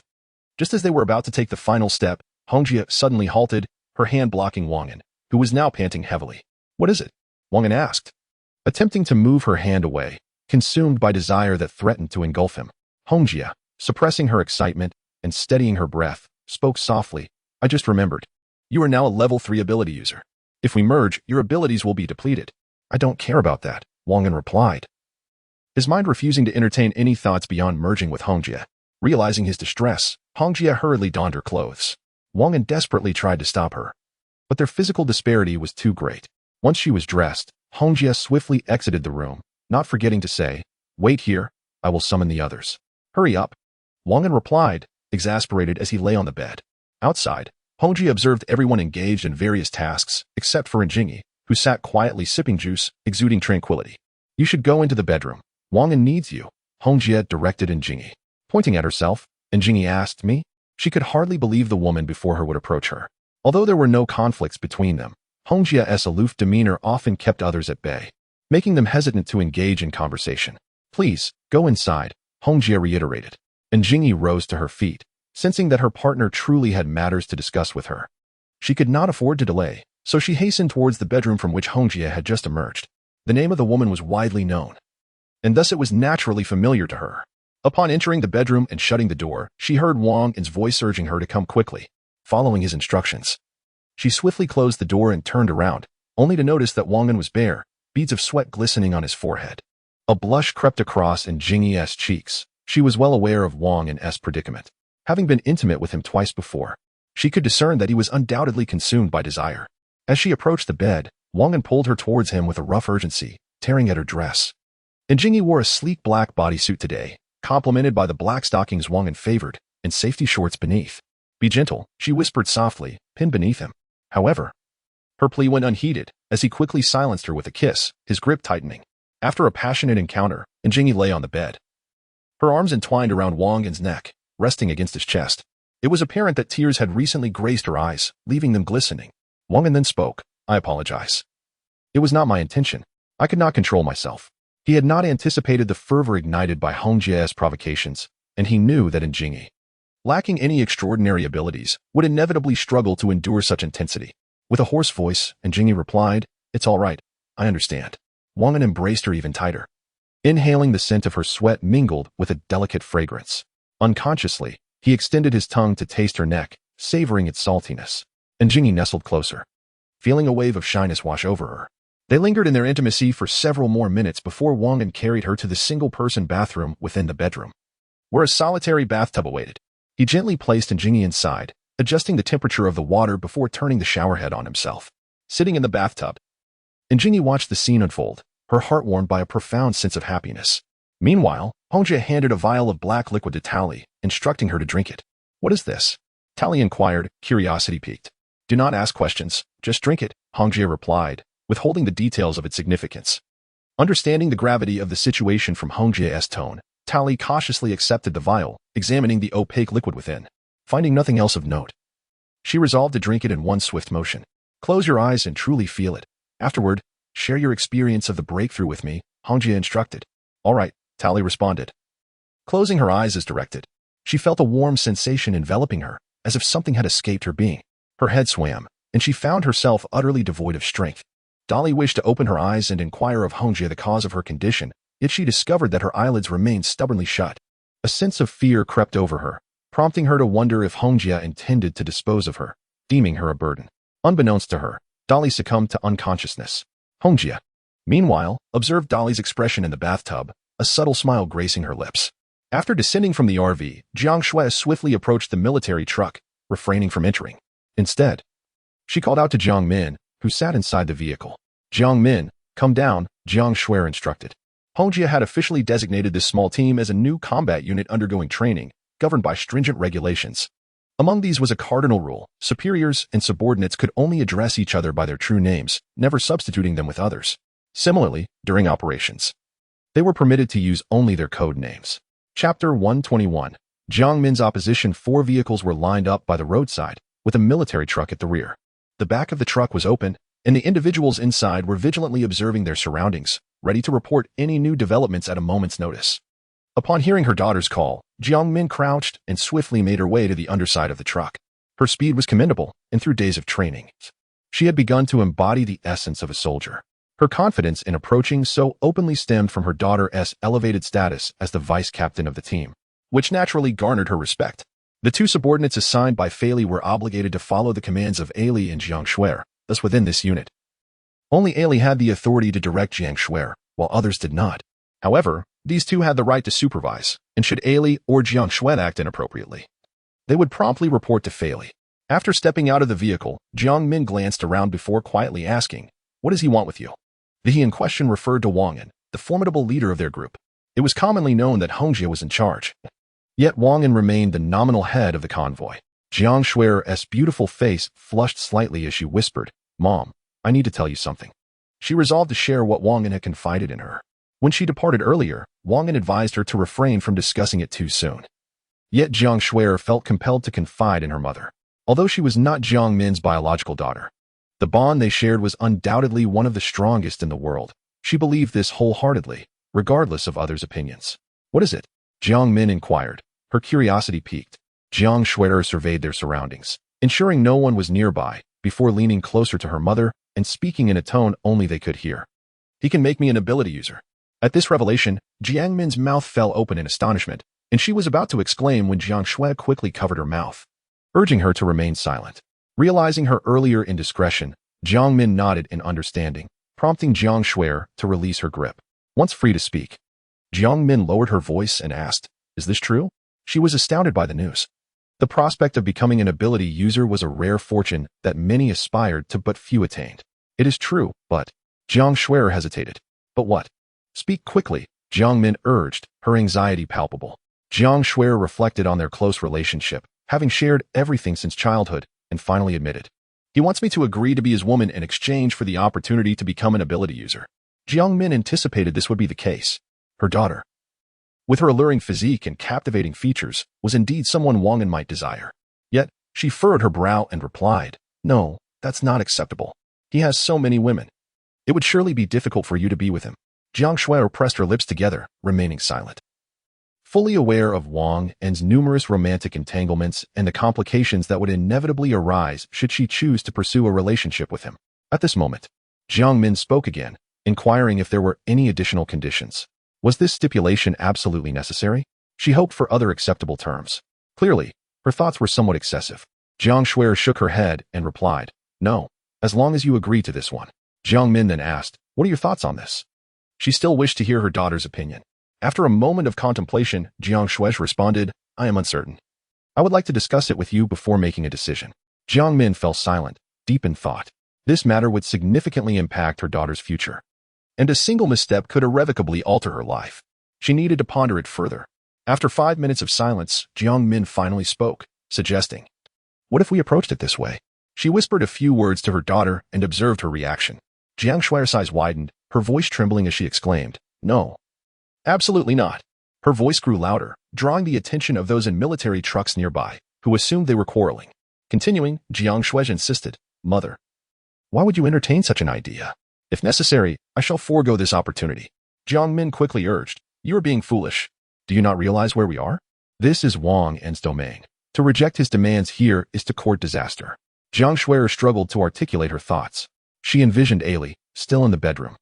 Just as they were about to take the final step, Hongjie suddenly halted, her hand blocking Wang An, who was now panting heavily. What is it? Wang An asked, attempting to move her hand away, consumed by desire that threatened to engulf him. Hongjie, suppressing her excitement and steadying her breath, spoke softly, I just remembered. You are now a level 3 ability user. If we merge, your abilities will be depleted. I don't care about that, Wang An replied, his mind refusing to entertain any thoughts beyond merging with Hongjie. Realizing his distress, Hongjie hurriedly donned her clothes. Wang An desperately tried to stop her, but their physical disparity was too great. Once she was dressed, Hongjie swiftly exited the room, not forgetting to say, wait here, I will summon the others. Hurry up, Wang An replied, exasperated as he lay on the bed. Outside, Hongjie observed everyone engaged in various tasks, except for Njingi, who sat quietly sipping juice, exuding tranquility. You should go into the bedroom. Wang An needs you, Hongjie directed Njingi. Pointing at herself, Njingi asked me. She could hardly believe the woman before her would approach her. Although there were no conflicts between them, Hongjie's aloof demeanor often kept others at bay, making them hesitant to engage in conversation. Please, go inside, Hongjie reiterated. Njingi rose to her feet, sensing that her partner truly had matters to discuss with her. She could not afford to delay, so she hastened towards the bedroom from which Hongjie had just emerged. The name of the woman was widely known, and thus it was naturally familiar to her. Upon entering the bedroom and shutting the door, she heard Wang An's voice urging her to come quickly, following his instructions. She swiftly closed the door and turned around, only to notice that Wang An was bare, beads of sweat glistening on his forehead. A blush crept across Jingyi's cheeks. She was well aware of Wang An's predicament. Having been intimate with him twice before, she could discern that he was undoubtedly consumed by desire. As she approached the bed, Wang An pulled her towards him with a rough urgency, tearing at her dress. Jingyi wore a sleek black bodysuit today, complemented by the black stockings Wang An favored, and safety shorts beneath. "Be gentle," she whispered softly, pinned beneath him. However, her plea went unheeded, as he quickly silenced her with a kiss, his grip tightening. After a passionate encounter, Jingyi lay on the bed, her arms entwined around Wang An's neck, resting against his chest. It was apparent that tears had recently grazed her eyes, leaving them glistening. Wang An then spoke. "I apologize. It was not my intention. I could not control myself." He had not anticipated the fervor ignited by Hongjie's provocations, and he knew that Jingyi, lacking any extraordinary abilities, would inevitably struggle to endure such intensity. With a hoarse voice, Jingyi replied, "It's all right. I understand." Wang An embraced her even tighter, inhaling the scent of her sweat mingled with a delicate fragrance. Unconsciously, he extended his tongue to taste her neck, savoring its saltiness. Jingyi nestled closer, feeling a wave of shyness wash over her. They lingered in their intimacy for several more minutes before Wang An carried her to the single-person bathroom within the bedroom, where a solitary bathtub awaited. He gently placed Jingyi inside, adjusting the temperature of the water before turning the showerhead on himself. Sitting in the bathtub, Jingyi watched the scene unfold, her heart warmed by a profound sense of happiness. Meanwhile, Hongjie handed a vial of black liquid to Tali, instructing her to drink it. "What is this?" Tali inquired, curiosity piqued. "Do not ask questions, just drink it," Hongjie replied, withholding the details of its significance. Understanding the gravity of the situation from Hongjie's tone, Tali cautiously accepted the vial, examining the opaque liquid within. Finding nothing else of note, she resolved to drink it in one swift motion. "Close your eyes and truly feel it. Afterward, share your experience of the breakthrough with me," Hongjie instructed. "All right," Tali responded. Closing her eyes as directed, she felt a warm sensation enveloping her, as if something had escaped her being. Her head swam, and she found herself utterly devoid of strength. Tali wished to open her eyes and inquire of Hongjie the cause of her condition, yet she discovered that her eyelids remained stubbornly shut. A sense of fear crept over her, prompting her to wonder if Hongjie intended to dispose of her, deeming her a burden. Unbeknownst to her, Tali succumbed to unconsciousness. Hongjie, meanwhile, observed Tali's expression in the bathtub, a subtle smile gracing her lips. After descending from the RV, Jiang Shui swiftly approached the military truck, refraining from entering. Instead, she called out to Jiang Min, who sat inside the vehicle. "Jiang Min, come down," Jiang Shui instructed. Hongjie had officially designated this small team as a new combat unit undergoing training, governed by stringent regulations. Among these was a cardinal rule: superiors and subordinates could only address each other by their true names, never substituting them with others. Similarly, during operations, they were permitted to use only their code names. Chapter 121. Jiang Min's opposition. 4 vehicles were lined up by the roadside, with a military truck at the rear. The back of the truck was open, and the individuals inside were vigilantly observing their surroundings, ready to report any new developments at a moment's notice. Upon hearing her daughter's call, Jiang Min crouched and swiftly made her way to the underside of the truck. Her speed was commendable, and through days of training, she had begun to embody the essence of a soldier. Her confidence in approaching so openly stemmed from her daughter's elevated status as the vice captain of the team, which naturally garnered her respect. The 2 subordinates assigned by Fei were obligated to follow the commands of Ali and Jiang Shui, thus within this unit. Only Ali had the authority to direct Jiang Shui, while others did not. However, these 2 had the right to supervise, and should Ali or Jiang Shui act inappropriately, they would promptly report to Fei. After stepping out of the vehicle, Jiang Min glanced around before quietly asking, "What does he want with you?" The he in question referred to Wang An, the formidable leader of their group. It was commonly known that Hongjie was in charge. Yet Wang An remained the nominal head of the convoy. Jiang Shui's beautiful face flushed slightly as she whispered, "Mom, I need to tell you something." She resolved to share what Wang An had confided in her. When she departed earlier, Wang An advised her to refrain from discussing it too soon. Yet Jiang Shui felt compelled to confide in her mother. Although she was not Jiang Min's biological daughter, the bond they shared was undoubtedly one of the strongest in the world. She believed this wholeheartedly, regardless of others' opinions. "What is it?" Jiang Min inquired, her curiosity piqued. Jiang Shui surveyed their surroundings, ensuring no one was nearby, before leaning closer to her mother and speaking in a tone only they could hear. He can make me an ability user. At this revelation, Jiang Min's mouth fell open in astonishment, and she was about to exclaim when Jiang Shui quickly covered her mouth, urging her to remain silent. Realizing her earlier indiscretion, Jiang Min nodded in understanding, prompting Jiang Shui to release her grip. Once free to speak, Jiang Min lowered her voice and asked, "Is this true?" She was astounded by the news. The prospect of becoming an ability user was a rare fortune that many aspired to but few attained. "It is true, but..." Jiang Shui hesitated. "But what?" "Speak quickly," Jiang Min urged, her anxiety palpable. Jiang Shui reflected on their close relationship, having shared everything since childhood, and finally admitted, "He wants me to agree to be his woman in exchange for the opportunity to become an ability user." Jiang Min anticipated this would be the case. Her daughter, with her alluring physique and captivating features, was indeed someone Wang An might desire. Yet, she furrowed her brow and replied, "No, that's not acceptable. He has so many women. It would surely be difficult for you to be with him." Jiang Shui pressed her lips together, remaining silent. Fully aware of Wang An's numerous romantic entanglements and the complications that would inevitably arise should she choose to pursue a relationship with him. At this moment, Jiang Min spoke again, inquiring if there were any additional conditions. Was this stipulation absolutely necessary? She hoped for other acceptable terms. Clearly, her thoughts were somewhat excessive. Jiang Shui shook her head and replied, "No, as long as you agree to this one." Jiang Min then asked, "What are your thoughts on this?" She still wished to hear her daughter's opinion. After a moment of contemplation, Jiang Shui responded, "I am uncertain. I would like to discuss it with you before making a decision." Jiang Min fell silent, deep in thought. This matter would significantly impact her daughter's future, and a single misstep could irrevocably alter her life. She needed to ponder it further. After 5 minutes of silence, Jiang Min finally spoke, suggesting, "What if we approached it this way?" She whispered a few words to her daughter and observed her reaction. Jiang Shui's eyes widened, her voice trembling as she exclaimed, "No. Absolutely not." Her voice grew louder, drawing the attention of those in military trucks nearby, who assumed they were quarreling. Continuing, Jiang Shui insisted, "Mother, why would you entertain such an idea? If necessary, I shall forego this opportunity." Jiang Min quickly urged, "You are being foolish. Do you not realize where we are? This is Wang An's domain. To reject his demands here is to court disaster." Jiang Shui struggled to articulate her thoughts. She envisioned Ailey, still in the bedroom.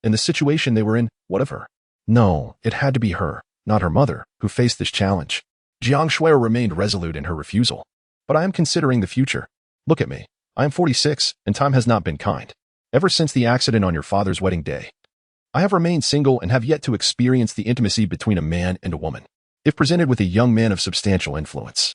In the situation they were in, what of her? No, it had to be her, not her mother, who faced this challenge. Jiang Shui remained resolute in her refusal. "But I am considering the future. Look at me. I am 46, and time has not been kind. Ever since the accident on your father's wedding day, I have remained single and have yet to experience the intimacy between a man and a woman. If presented with a young man of substantial influence,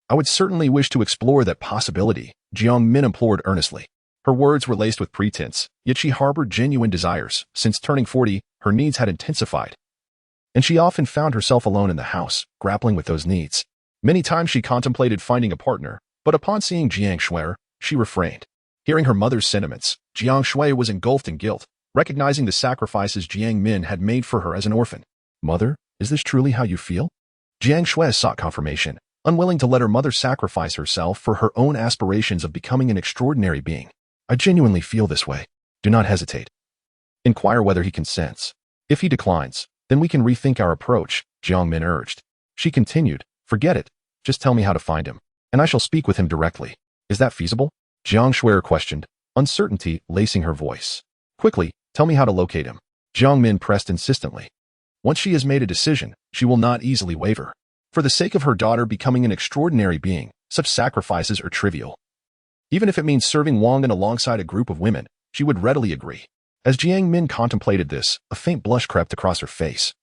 I would certainly wish to explore that possibility," Jiang Min implored earnestly. Her words were laced with pretense, yet she harbored genuine desires. Since turning 40, her needs had intensified, and she often found herself alone in the house, grappling with those needs. Many times she contemplated finding a partner, but upon seeing Jiang Shui, she refrained. Hearing her mother's sentiments, Jiang Shui was engulfed in guilt, recognizing the sacrifices Jiang Min had made for her as an orphan. "Mother, is this truly how you feel?" Jiang Shui sought confirmation, unwilling to let her mother sacrifice herself for her own aspirations of becoming an extraordinary being. "I genuinely feel this way. Do not hesitate. Inquire whether he consents. If he declines, then we can rethink our approach," Jiang Min urged. She continued, "Forget it. Just tell me how to find him, and I shall speak with him directly. Is that feasible?" Jiang Shui questioned, uncertainty lacing her voice. "Quickly, tell me how to locate him." Jiang Min pressed insistently. Once she has made a decision, she will not easily waver. For the sake of her daughter becoming an extraordinary being, such sacrifices are trivial. Even if it means serving Wang An alongside a group of women, she would readily agree. As Jiang Min contemplated this, a faint blush crept across her face,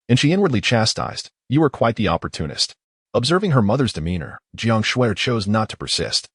and she inwardly chastised, "You are quite the opportunist." Observing her mother's demeanor, Jiang Shui chose not to persist.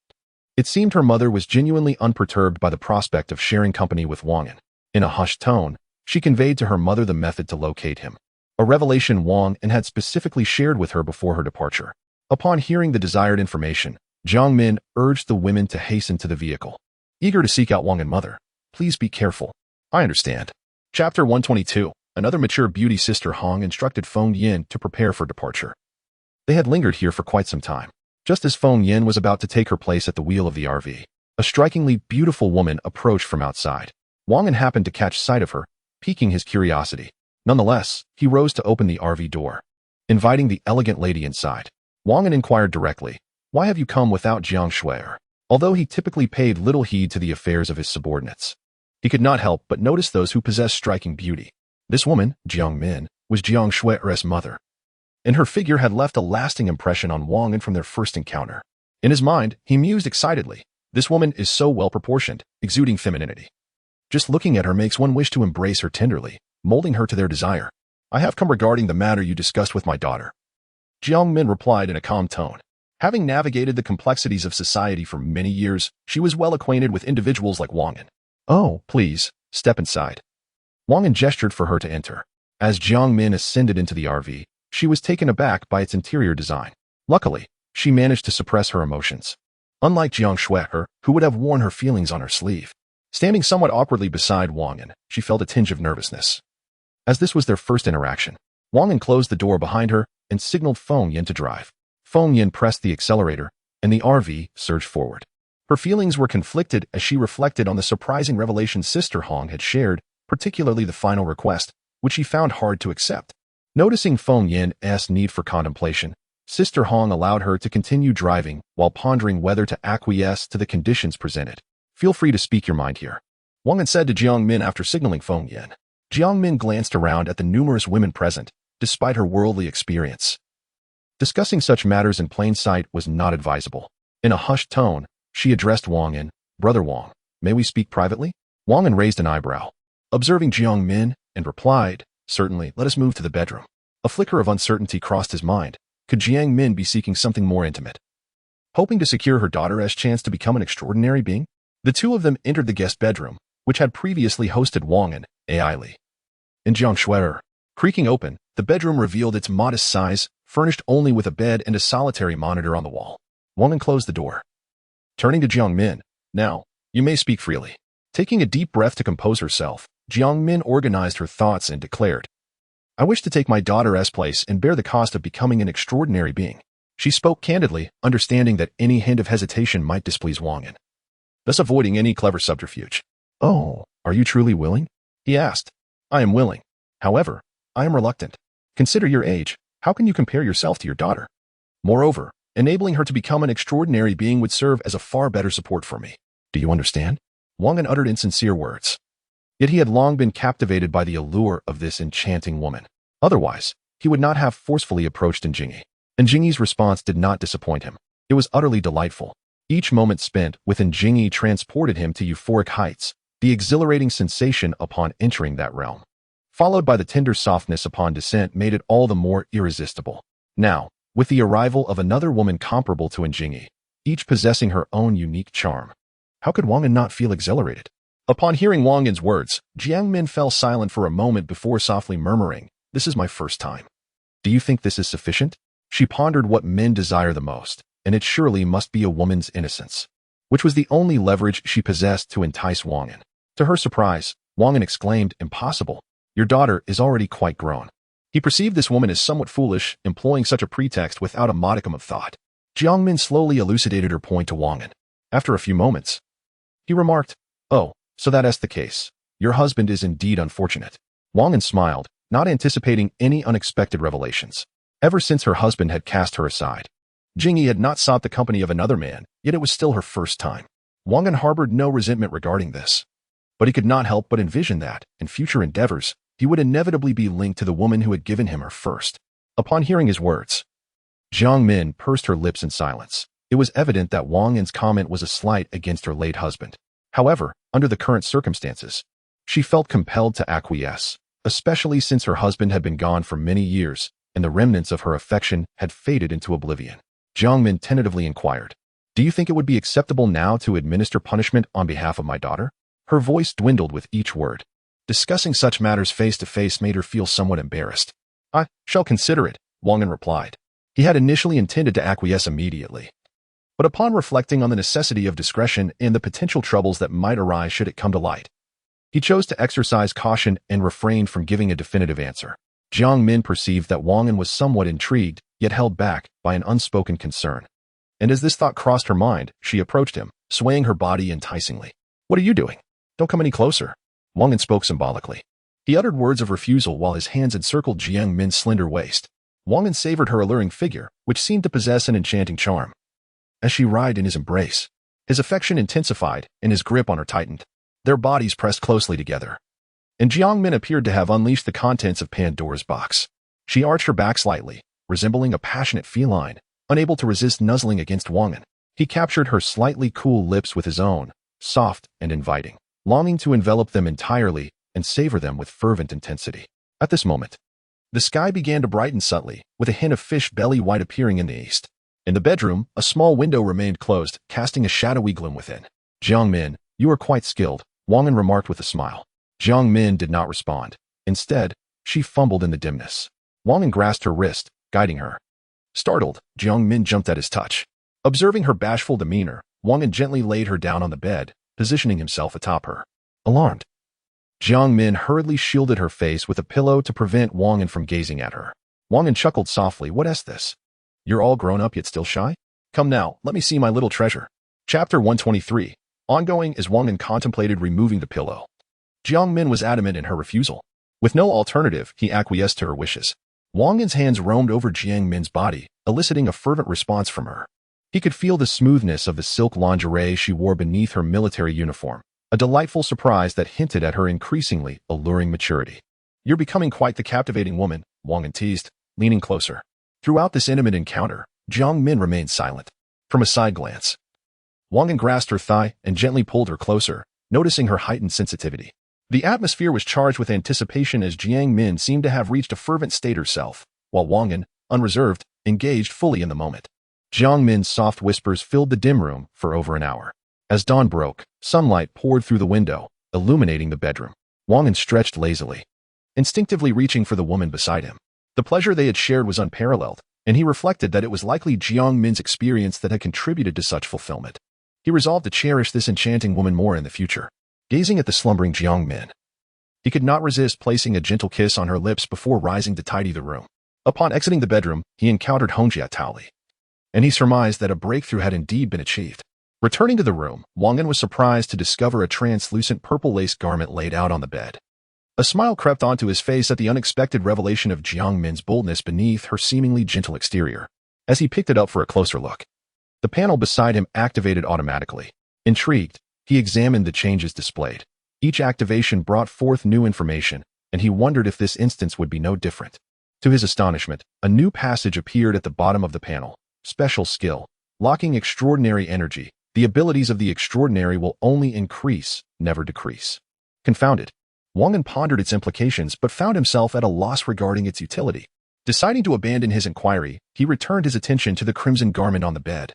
It seemed her mother was genuinely unperturbed by the prospect of sharing company with Wang An. In a hushed tone, she conveyed to her mother the method to locate him, a revelation Wang An had specifically shared with her before her departure. Upon hearing the desired information, Jiang Min urged the women to hasten to the vehicle. Eager to seek out Wang An mother, "Please be careful." "I understand." Chapter 122. Another mature beauty sister Hong instructed Feng Yin to prepare for departure. They had lingered here for quite some time. Just as Feng Yin was about to take her place at the wheel of the RV, a strikingly beautiful woman approached from outside. Wang An happened to catch sight of her, piquing his curiosity. Nonetheless, he rose to open the RV door, inviting the elegant lady inside. Wang An inquired directly, "Why have you come without Jiang Shui?" although he typically paid little heed to the affairs of his subordinates. He could not help but notice those who possessed striking beauty. This woman, Jiang Min, was Jiang Shui's mother, and her figure had left a lasting impression on Wang An from their first encounter. In his mind, he mused excitedly, "This woman is so well-proportioned, exuding femininity. Just looking at her makes one wish to embrace her tenderly, molding her to their desire. I have come regarding the matter you discussed with my daughter." Jiang Min replied in a calm tone. Having navigated the complexities of society for many years, she was well acquainted with individuals like Wang An. "Oh, please, step inside." Wang An gestured for her to enter. As Jiang Min ascended into the RV, she was taken aback by its interior design. Luckily, she managed to suppress her emotions. Unlike Jiang Shui, who would have worn her feelings on her sleeve. Standing somewhat awkwardly beside Wang An, she felt a tinge of nervousness. As this was their first interaction, Wang An closed the door behind her and signaled Feng Yin to drive. Feng Yin pressed the accelerator, and the RV surged forward. Her feelings were conflicted as she reflected on the surprising revelation Sister Hong had shared, particularly the final request, which she found hard to accept. Noticing Feng Yin's need for contemplation, Sister Hong allowed her to continue driving while pondering whether to acquiesce to the conditions presented. "Feel free to speak your mind here," Wang An said to Jiang Min after signaling Feng Yin. Jiang Min glanced around at the numerous women present, despite her worldly experience. Discussing such matters in plain sight was not advisable. In a hushed tone, she addressed Wang An, "Brother Wang, may we speak privately?" Wang An raised an eyebrow, observing Jiang Min, and replied, "Certainly, let us move to the bedroom." A flicker of uncertainty crossed his mind. Could Jiang Min be seeking something more intimate? Hoping to secure her daughter's chance to become an extraordinary being? The two of them entered the guest bedroom, which had previously hosted Wang An, Ai. In Jiang Shui, creaking open, the bedroom revealed its modest size, furnished only with a bed and a solitary monitor on the wall. Wang An closed the door. Turning to Jiang Min, "Now, you may speak freely." Taking a deep breath to compose herself, Jiang Min organized her thoughts and declared, "I wish to take my daughter's place and bear the cost of becoming an extraordinary being." She spoke candidly, understanding that any hint of hesitation might displease Wang An, thus avoiding any clever subterfuge. "Oh, are you truly willing?" he asked. "I am willing. However, I am reluctant. Consider your age. How can you compare yourself to your daughter? Moreover, enabling her to become an extraordinary being would serve as a far better support for me. Do you understand?" Wang An uttered insincere words. Yet he had long been captivated by the allure of this enchanting woman. Otherwise, he would not have forcefully approached Njingyi. And Njingyi's response did not disappoint him. It was utterly delightful. Each moment spent with Njingyi transported him to euphoric heights, the exhilarating sensation upon entering that realm, followed by the tender softness upon descent, made it all the more irresistible. Now, with the arrival of another woman comparable to Njingyi, each possessing her own unique charm, how could Wang An not feel exhilarated? Upon hearing Wang An's words, Jiang Min fell silent for a moment before softly murmuring, "This is my first time. Do you think this is sufficient?" She pondered what men desire the most, and it surely must be a woman's innocence, which was the only leverage she possessed to entice Wang An. To her surprise, Wang An exclaimed, "Impossible. Your daughter is already quite grown." He perceived this woman as somewhat foolish, employing such a pretext without a modicum of thought. Jiang Min slowly elucidated her point to Wang An. After a few moments, he remarked, "Oh, so that's the case. Your husband is indeed unfortunate." Wang An smiled, not anticipating any unexpected revelations. Ever since her husband had cast her aside, Njingyi had not sought the company of another man, yet it was still her first time. Wang An harbored no resentment regarding this, but he could not help but envision that, in future endeavors, he would inevitably be linked to the woman who had given him her first. Upon hearing his words, Jiang Min pursed her lips in silence. It was evident that Wang An's comment was a slight against her late husband. However, under the current circumstances, she felt compelled to acquiesce, especially since her husband had been gone for many years, and the remnants of her affection had faded into oblivion. Jiang Min tentatively inquired, "Do you think it would be acceptable now to administer punishment on behalf of my daughter?" Her voice dwindled with each word. Discussing such matters face to face made her feel somewhat embarrassed. "I shall consider it," Wang An replied. He had initially intended to acquiesce immediately, but upon reflecting on the necessity of discretion and the potential troubles that might arise should it come to light, he chose to exercise caution and refrained from giving a definitive answer. Jiang Min perceived that Wang An was somewhat intrigued, yet held back by an unspoken concern. And as this thought crossed her mind, she approached him, swaying her body enticingly. "What are you doing? Don't come any closer." Wang An spoke symbolically. He uttered words of refusal while his hands encircled Jiang Min's slender waist. Wang An savored her alluring figure, which seemed to possess an enchanting charm. As she writhed in his embrace, His affection intensified, and his grip on her tightened. Their bodies pressed closely together. And Jiang Min appeared to have unleashed the contents of Pandora's box. She arched her back slightly, resembling a passionate feline, unable to resist nuzzling against Wang An. He captured her slightly cool lips with his own, soft and inviting, longing to envelop them entirely and savor them with fervent intensity. At this moment, the sky began to brighten subtly, with a hint of fish belly white appearing in the east. In the bedroom, a small window remained closed, casting a shadowy gloom within. Jiang Min, you are quite skilled, Wang An remarked with a smile. Jiang Min did not respond. Instead, she fumbled in the dimness. Wang An grasped her wrist, guiding her. Startled, Jiang Min jumped at his touch. Observing her bashful demeanor, Wang An gently laid her down on the bed, positioning himself atop her. Alarmed, Jiang Min hurriedly shielded her face with a pillow to prevent Wang An from gazing at her. Wang An chuckled softly. What is this? You're all grown up yet still shy? Come now, let me see my little treasure. Chapter 123. Ongoing as Wang An contemplated removing the pillow. Jiang Min was adamant in her refusal. With no alternative, he acquiesced to her wishes. Wang An's hands roamed over Jiang Min's body, eliciting a fervent response from her. He could feel the smoothness of the silk lingerie she wore beneath her military uniform, a delightful surprise that hinted at her increasingly alluring maturity. You're becoming quite the captivating woman, Wang An teased, leaning closer. Throughout this intimate encounter, Jiang Min remained silent. From a side glance, Wang An grasped her thigh and gently pulled her closer, noticing her heightened sensitivity. The atmosphere was charged with anticipation as Jiang Min seemed to have reached a fervent state herself, while Wang An, unreserved, engaged fully in the moment. Jiang Min's soft whispers filled the dim room for over an hour. As dawn broke, sunlight poured through the window, illuminating the bedroom. Wang An stretched lazily, instinctively reaching for the woman beside him. The pleasure they had shared was unparalleled, and he reflected that it was likely Jiang Min's experience that had contributed to such fulfillment. He resolved to cherish this enchanting woman more in the future. Gazing at the slumbering Jiang Min, he could not resist placing a gentle kiss on her lips before rising to tidy the room. Upon exiting the bedroom, he encountered Hongjia Taoli, and he surmised that a breakthrough had indeed been achieved. Returning to the room, Wang An was surprised to discover a translucent purple lace garment laid out on the bed. A smile crept onto his face at the unexpected revelation of Jiang Min's boldness beneath her seemingly gentle exterior. As he picked it up for a closer look, the panel beside him activated automatically. Intrigued, he examined the changes displayed. Each activation brought forth new information, and he wondered if this instance would be no different. To his astonishment, a new passage appeared at the bottom of the panel. Special skill. Locking extraordinary energy. The abilities of the extraordinary will only increase, never decrease. Confounded, Wang An pondered its implications but found himself at a loss regarding its utility. Deciding to abandon his inquiry, he returned his attention to the crimson garment on the bed.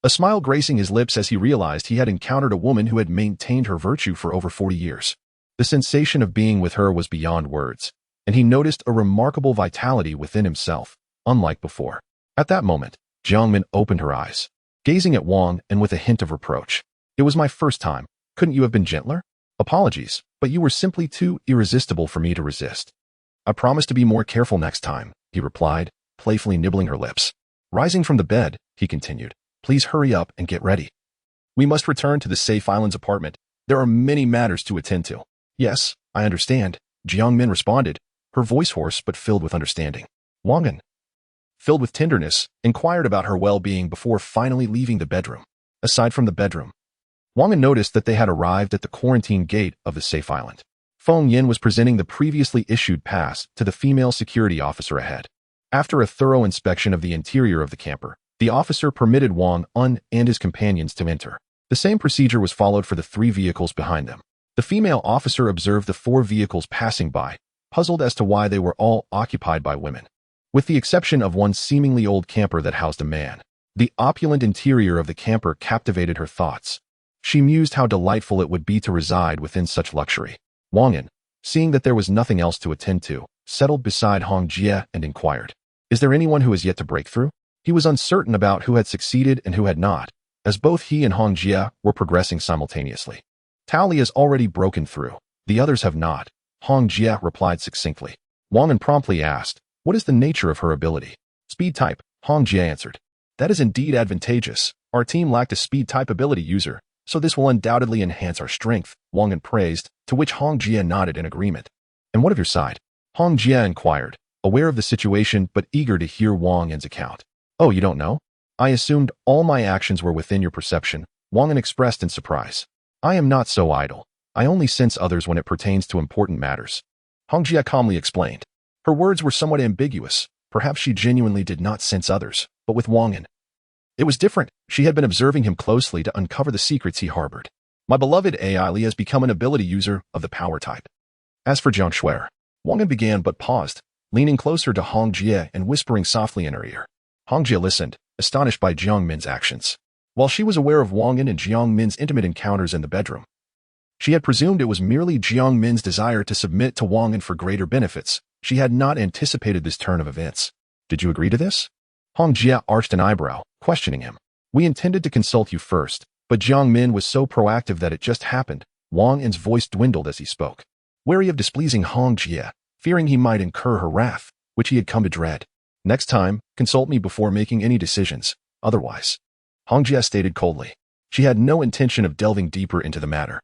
A smile gracing his lips as he realized he had encountered a woman who had maintained her virtue for over 40 years. The sensation of being with her was beyond words, and he noticed a remarkable vitality within himself, unlike before. At that moment, Jiang Min opened her eyes, gazing at Wang An with a hint of reproach. It was my first time. Couldn't you have been gentler? Apologies, but you were simply too irresistible for me to resist. I promise to be more careful next time, he replied, playfully nibbling her lips. Rising from the bed, he continued, please hurry up and get ready. We must return to the Safe Islands apartment. There are many matters to attend to. Yes, I understand, Jiang Min responded, her voice hoarse but filled with understanding. Wang An, filled with tenderness, inquired about her well-being before finally leaving the bedroom. Aside from the bedroom, Wang An noticed that they had arrived at the quarantine gate of the Safe Island. Feng Yin was presenting the previously issued pass to the female security officer ahead. After a thorough inspection of the interior of the camper, the officer permitted Wang An and his companions to enter. The same procedure was followed for the 3 vehicles behind them. The female officer observed the 4 vehicles passing by, puzzled as to why they were all occupied by women. With the exception of one seemingly old camper that housed a man, the opulent interior of the camper captivated her thoughts. She mused how delightful it would be to reside within such luxury. Wang An, seeing that there was nothing else to attend to, settled beside Hong Jie and inquired, is there anyone who has yet to break through? He was uncertain about who had succeeded and who had not, as both he and Hong Jie were progressing simultaneously. Taoli has already broken through. The others have not, Hong Jie replied succinctly. Wang An promptly asked, what is the nature of her ability? Speed type, Hong Jie answered. That is indeed advantageous. Our team lacked a speed type ability user, so this will undoubtedly enhance our strength, Wang An praised, to which Hong Jie nodded in agreement. And what of your side? Hong Jie inquired, aware of the situation but eager to hear Wang An's account. Oh, you don't know? I assumed all my actions were within your perception, Wang An expressed in surprise. I am not so idle. I only sense others when it pertains to important matters. Hong Jie calmly explained. Her words were somewhat ambiguous. Perhaps she genuinely did not sense others, but with Wang An, it was different. She had been observing him closely to uncover the secrets he harbored. My beloved AI Li has become an ability user of the power type. As for Jiang Shuer, Wang An began but paused, leaning closer to Hong Jie and whispering softly in her ear. Hong Jie listened, astonished by Jiang Min's actions. While she was aware of Wang An and Jiang Min's intimate encounters in the bedroom, she had presumed it was merely Jiang Min's desire to submit to Wang An for greater benefits. She had not anticipated this turn of events. Did you agree to this? Hong Jie arched an eyebrow, questioning him. We intended to consult you first, but Jiang Min was so proactive that it just happened. Wang An's voice dwindled as he spoke. Wary of displeasing Hong Jie, fearing he might incur her wrath, which he had come to dread. Next time, consult me before making any decisions. Otherwise, Hong Jie stated coldly. She had no intention of delving deeper into the matter,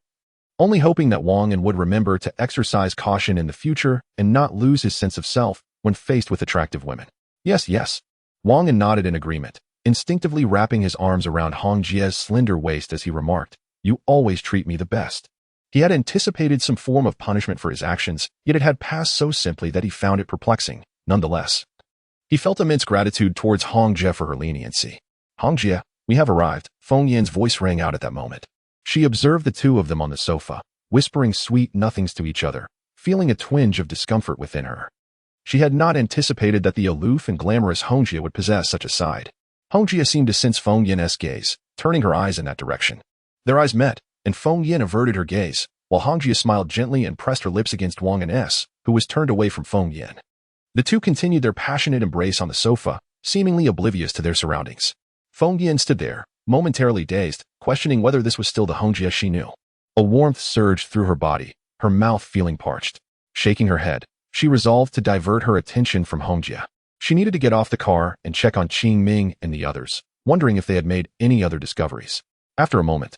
only hoping that Wang An would remember to exercise caution in the future and not lose his sense of self when faced with attractive women. Yes, yes. Wang An nodded in agreement, instinctively wrapping his arms around Hong Jie's slender waist as he remarked, You always treat me the best. He had anticipated some form of punishment for his actions, yet it had passed so simply that he found it perplexing. Nonetheless, he felt immense gratitude towards Hong Jie for her leniency. Hong Jie, we have arrived. Feng Yan's voice rang out at that moment. She observed the two of them on the sofa, whispering sweet nothings to each other, feeling a twinge of discomfort within her. She had not anticipated that the aloof and glamorous Hong Jie would possess such a side. Hong Jie seemed to sense Feng Yan's gaze, turning her eyes in that direction. Their eyes met, and Feng Yan averted her gaze, while Hong Jie smiled gently and pressed her lips against Wang An's, who was turned away from Feng Yan. The two continued their passionate embrace on the sofa, seemingly oblivious to their surroundings. Feng Yan stood there, momentarily dazed, questioning whether this was still the Hong Jie she knew. A warmth surged through her body, her mouth feeling parched. Shaking her head, she resolved to divert her attention from Hong Jie. She needed to get off the car and check on Qing Ming and the others, wondering if they had made any other discoveries. After a moment,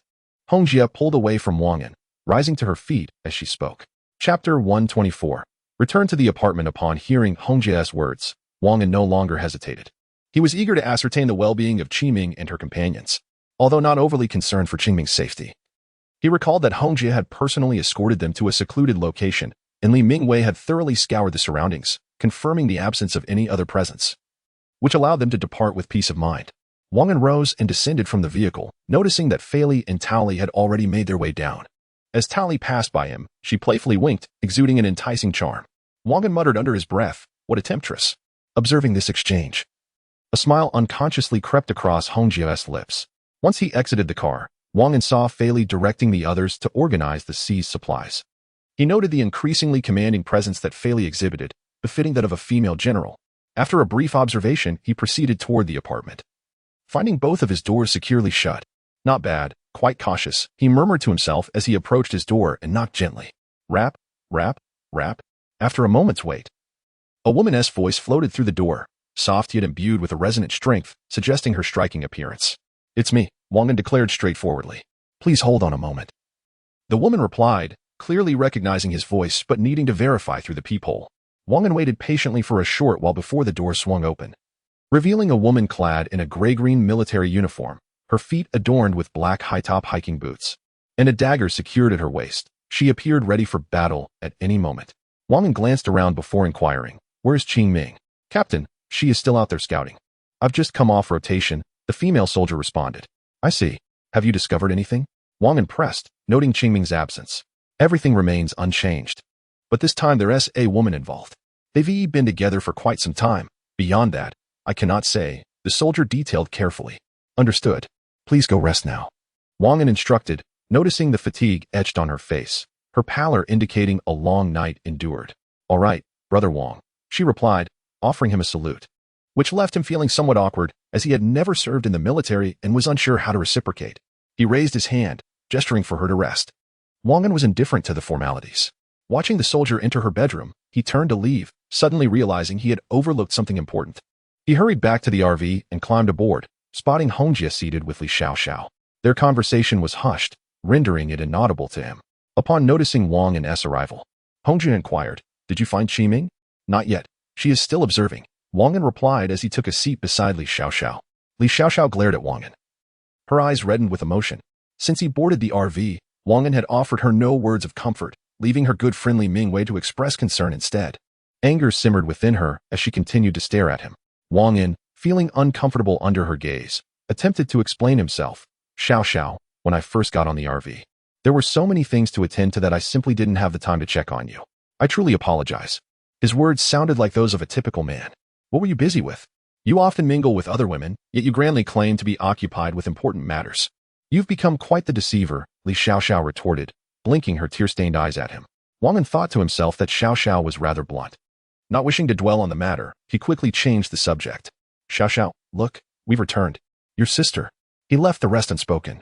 Hong Jie pulled away from Wang An, rising to her feet as she spoke. Chapter 124. Returned to the apartment upon hearing Hong Jie's words, Wang An no longer hesitated. He was eager to ascertain the well-being of Qing Ming and her companions, although not overly concerned for Qing Ming's safety. He recalled that Hong Jie had personally escorted them to a secluded location, and Li Mingwei had thoroughly scoured the surroundings, confirming the absence of any other presence, which allowed them to depart with peace of mind. Wang An rose and descended from the vehicle, noticing that Fei Li and Tao Li had already made their way down. As Tao Li passed by him, she playfully winked, exuding an enticing charm. Wang An muttered under his breath, What a temptress. Observing this exchange, a smile unconsciously crept across Hong Jie's lips. Once he exited the car, Wang An saw Fei Li directing the others to organize the seized supplies. He noted the increasingly commanding presence that Fei Li exhibited, befitting that of a female general. After a brief observation, he proceeded toward the apartment, finding both of his doors securely shut. Not bad, quite cautious, he murmured to himself as he approached his door and knocked gently. Rap, rap, rap. After a moment's wait, a woman's voice floated through the door, soft yet imbued with a resonant strength, suggesting her striking appearance. It's me, Wang An declared straightforwardly. Please hold on a moment. The woman replied, clearly recognizing his voice but needing to verify through the peephole. Wang An waited patiently for a short while before the door swung open, revealing a woman clad in a gray-green military uniform, her feet adorned with black high-top hiking boots, and a dagger secured at her waist. She appeared ready for battle at any moment. Wang An glanced around before inquiring, Where's Qing Ming? Captain, she is still out there scouting. I've just come off rotation, the female soldier responded. I see. Have you discovered anything? Wang An pressed, noting Qing Ming's absence. Everything remains unchanged. But this time there's a woman involved. They've been together for quite some time. Beyond that, I cannot say, the soldier detailed carefully. Understood. Please go rest now. Wang An instructed, noticing the fatigue etched on her face, her pallor indicating a long night endured. All right, Brother Wang, she replied, offering him a salute, which left him feeling somewhat awkward as he had never served in the military and was unsure how to reciprocate. He raised his hand, gesturing for her to rest. Wang An was indifferent to the formalities. Watching the soldier enter her bedroom, he turned to leave, suddenly realizing he had overlooked something important. He hurried back to the RV and climbed aboard, spotting Hong Jie seated with Li Xiaoxiao. Their conversation was hushed, rendering it inaudible to him. Upon noticing Wang An's arrival, Hong Jie inquired, Did you find Qing Ming? Not yet. She is still observing. Wang An replied as he took a seat beside Li Xiaoxiao. Li Xiaoxiao glared at Wang An. Her eyes reddened with emotion. Since he boarded the RV, Wang An had offered her no words of comfort, leaving her good friendly Mingwei to express concern instead. Anger simmered within her as she continued to stare at him. Wang An, feeling uncomfortable under her gaze, attempted to explain himself. Xiao, when I first got on the RV, there were so many things to attend to that I simply didn't have the time to check on you. I truly apologize. His words sounded like those of a typical man. What were you busy with? You often mingle with other women, yet you grandly claim to be occupied with important matters. You've become quite the deceiver, Li Xiao retorted, blinking her tear-stained eyes at him. Wang An thought to himself that Xiao was rather blunt. Not wishing to dwell on the matter, he quickly changed the subject. Xiao, look, we've returned. Your sister. He left the rest unspoken,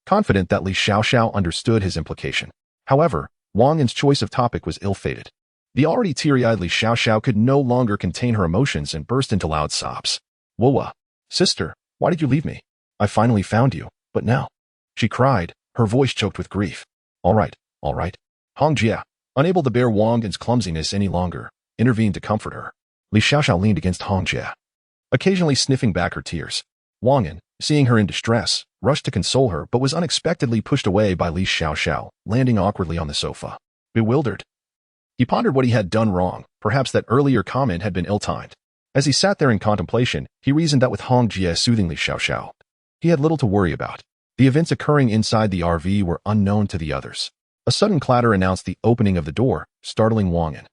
confident that Li Xiao understood his implication. However, Wang An's choice of topic was ill-fated. The already teary-eyed Li Xiao could no longer contain her emotions and burst into loud sobs. Whoa, sister, why did you leave me? I finally found you, but now, she cried, her voice choked with grief. All right. Hong Jie, unable to bear Wang An's clumsiness any longer, intervened to comfort her. Li Xiao leaned against Hong Jie, occasionally sniffing back her tears. Wang An, seeing her in distress, rushed to console her but was unexpectedly pushed away by Li Xiao, landing awkwardly on the sofa. Bewildered, he pondered what he had done wrong. Perhaps that earlier comment had been ill-timed. As he sat there in contemplation, he reasoned that with Hong Jie soothing Li Xiao, he had little to worry about. The events occurring inside the RV were unknown to the others. A sudden clatter announced the opening of the door, startling Wang An.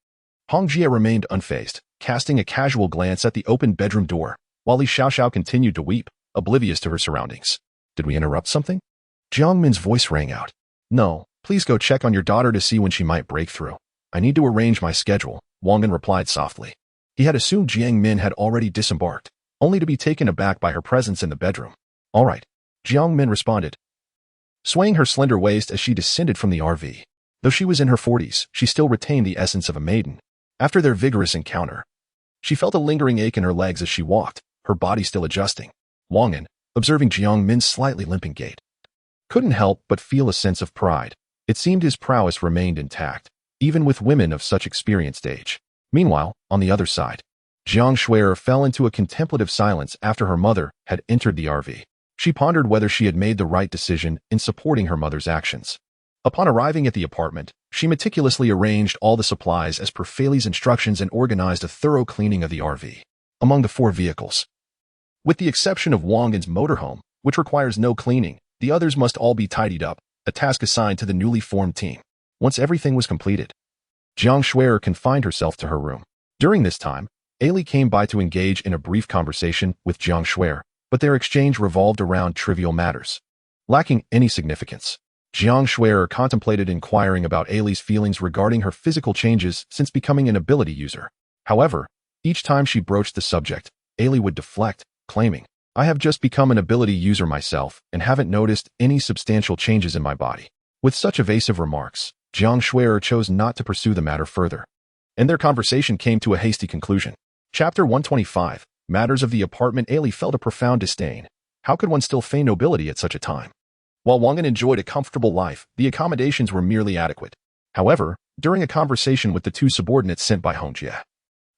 Hong Jie remained unfazed, casting a casual glance at the open bedroom door, while Li Xiao continued to weep, oblivious to her surroundings. Did we interrupt something? Jiang Min's voice rang out. No, please go check on your daughter to see when she might break through. I need to arrange my schedule, Wang An replied softly. He had assumed Jiang Min had already disembarked, only to be taken aback by her presence in the bedroom. All right, Jiang Min responded, swaying her slender waist as she descended from the RV. Though she was in her 40s, she still retained the essence of a maiden. After their vigorous encounter, she felt a lingering ache in her legs as she walked, her body still adjusting. Wang An, observing Jiang Min's slightly limping gait, couldn't help but feel a sense of pride. It seemed his prowess remained intact, even with women of such experienced age. Meanwhile, on the other side, Jiang Shuer fell into a contemplative silence after her mother had entered the RV. She pondered whether she had made the right decision in supporting her mother's actions. Upon arriving at the apartment, she meticulously arranged all the supplies as per Fei's instructions and organized a thorough cleaning of the RV. Among the 4 vehicles, with the exception of Wang An's motorhome, which requires no cleaning, the others must all be tidied up, a task assigned to the newly formed team. Once everything was completed, Jiang Shuer confined herself to her room. During this time, Ailey came by to engage in a brief conversation with Jiang Shuer, but their exchange revolved around trivial matters, lacking any significance. Jiang Shuer contemplated inquiring about Ailey's feelings regarding her physical changes since becoming an ability user. However, each time she broached the subject, Ailey would deflect, claiming, I have just become an ability user myself and haven't noticed any substantial changes in my body. With such evasive remarks, Jiang Shuer chose not to pursue the matter further, and their conversation came to a hasty conclusion. Chapter 125, Matters of the Apartment. Ailey felt a profound disdain. How could one still feign nobility at such a time? While Wang An enjoyed a comfortable life, the accommodations were merely adequate. However, during a conversation with the 2 subordinates sent by Hong Jie,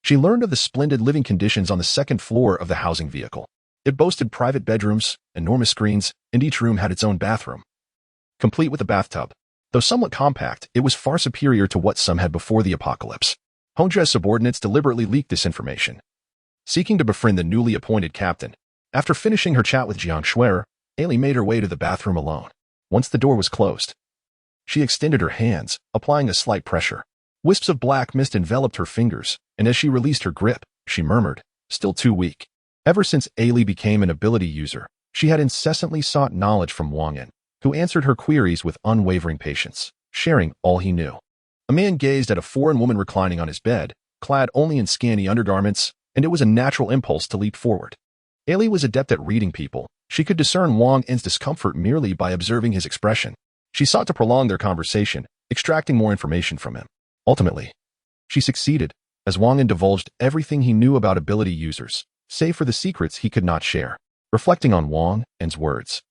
she learned of the splendid living conditions on the 2nd floor of the housing vehicle. It boasted private bedrooms, enormous screens, and each room had its own bathroom, complete with a bathtub. Though somewhat compact, it was far superior to what some had before the apocalypse. Hong Jie's subordinates deliberately leaked this information, seeking to befriend the newly appointed captain. After finishing her chat with Jiang Shuer, Ailey made her way to the bathroom alone. Once the door was closed, she extended her hands, applying a slight pressure. Wisps of black mist enveloped her fingers, and as she released her grip, she murmured, still too weak. Ever since Ailey became an ability user, she had incessantly sought knowledge from Wang An, who answered her queries with unwavering patience, sharing all he knew. A man gazed at a foreign woman reclining on his bed, clad only in scanty undergarments, and it was a natural impulse to leap forward. Ailey was adept at reading people. She could discern Wang An's discomfort merely by observing his expression. She sought to prolong their conversation, extracting more information from him. Ultimately, she succeeded, as Wang An divulged everything he knew about ability users, save for the secrets he could not share. Reflecting on Wang An's words,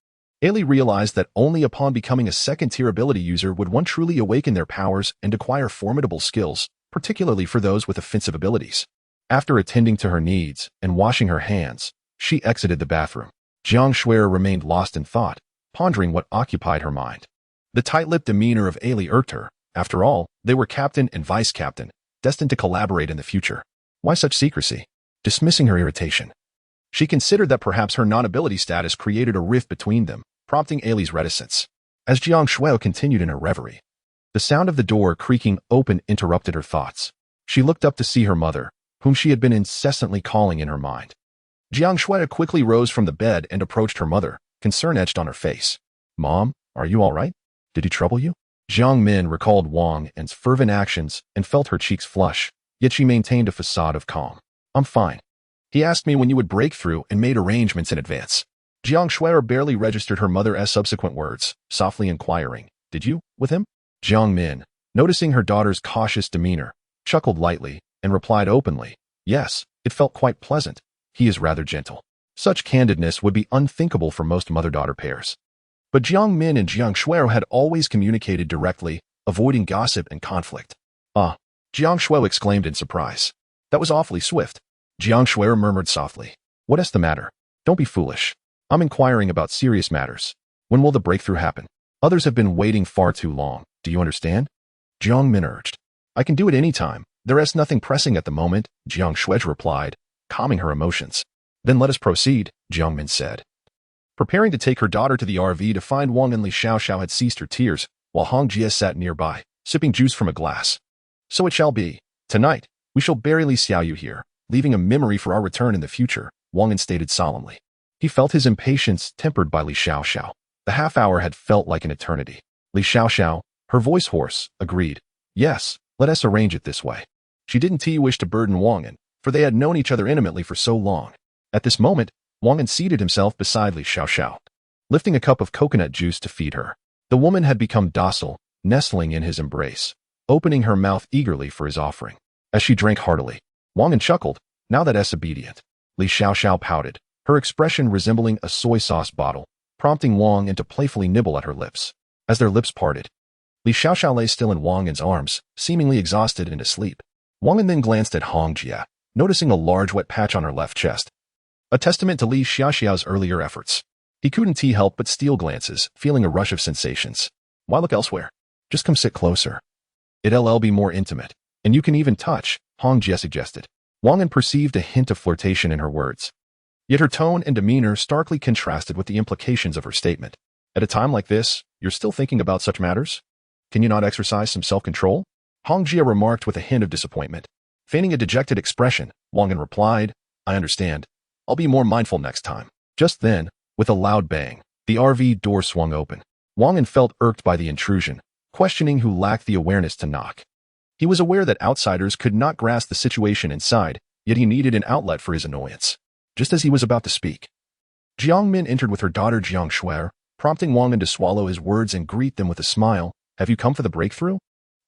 Ailey realized that only upon becoming a 2nd-tier ability user would one truly awaken their powers and acquire formidable skills, particularly for those with offensive abilities. After attending to her needs and washing her hands, she exited the bathroom. Jiang Shuer remained lost in thought, pondering what occupied her mind. The tight-lipped demeanor of Ailey irked her. After all, they were captain and vice-captain, destined to collaborate in the future. Why such secrecy? Dismissing her irritation, she considered that perhaps her non-ability status created a rift between them, prompting Ailey's reticence. As Jiang Shuo continued in her reverie, the sound of the door creaking open interrupted her thoughts. She looked up to see her mother, whom she had been incessantly calling in her mind. Jiang Shuo quickly rose from the bed and approached her mother, concern etched on her face. "Mom, are you all right? Did he trouble you?" Jiang Min recalled Wang An's fervent actions and felt her cheeks flush, yet she maintained a facade of calm. "I'm fine. He asked me when you would break through and made arrangements in advance." Jiang Shuo barely registered her mother's subsequent words, softly inquiring, "Did you, with him?" Jiang Min, noticing her daughter's cautious demeanor, chuckled lightly and replied openly, "Yes, it felt quite pleasant. He is rather gentle." Such candidness would be unthinkable for most mother-daughter pairs. But Jiang Min and Jiang Shuo had always communicated directly, avoiding gossip and conflict. "Ah," Jiang Shuo exclaimed in surprise. "That was awfully swift." Jiang Shuo murmured softly, "What is the matter? Don't be foolish. I'm inquiring about serious matters. When will the breakthrough happen? Others have been waiting far too long. Do you understand?" Jiang Min urged. "I can do it any time. There is nothing pressing at the moment," Jiang Shuo replied, calming her emotions. "Then let us proceed," Jiang Min said. Preparing to take her daughter to the RV to find Wang and Li Xiaoxiao had ceased her tears, while Hong Jie sat nearby, sipping juice from a glass. "So it shall be. Tonight, we shall bury Li Xiaoyu here, leaving a memory for our return in the future," Wang An stated solemnly. He felt his impatience tempered by Li Xiaoxiao. The half hour had felt like an eternity. Li Xiaoxiao, her voice hoarse, agreed. "Yes, let us arrange it this way." She didn't wish to burden Wang An, for they had known each other intimately for so long. At this moment, Wang An seated himself beside Li Xiaoxiao, lifting a cup of coconut juice to feed her. The woman had become docile, nestling in his embrace, opening her mouth eagerly for his offering. As she drank heartily, Wang An chuckled, "Now that S obedient." Li Xiaoxiao pouted, her expression resembling a soy sauce bottle, prompting Wang An to playfully nibble at her lips. As their lips parted, Li Xiaoxiao lay still in Wang An's arms, seemingly exhausted and asleep. Wang An then glanced at Hong Jie, noticing a large wet patch on her left chest, a testament to Li Xiaoxiao's earlier efforts. He couldn't help but steal glances, feeling a rush of sensations. "Why look elsewhere? Just come sit closer. It'll be more intimate, and you can even touch," Hong Jie suggested. Wang An perceived a hint of flirtation in her words. Yet her tone and demeanor starkly contrasted with the implications of her statement. "At a time like this, you're still thinking about such matters? Can you not exercise some self-control?" Hong Jie remarked with a hint of disappointment. Feigning a dejected expression, Wang An replied, "I understand. I'll be more mindful next time." Just then, with a loud bang, the RV door swung open. Wang An felt irked by the intrusion, questioning who lacked the awareness to knock. He was aware that outsiders could not grasp the situation inside, yet he needed an outlet for his annoyance. Just as he was about to speak, Jiang Min entered with her daughter Jiang Shuo, prompting Wang An to swallow his words and greet them with a smile. "Have you come for the breakthrough?"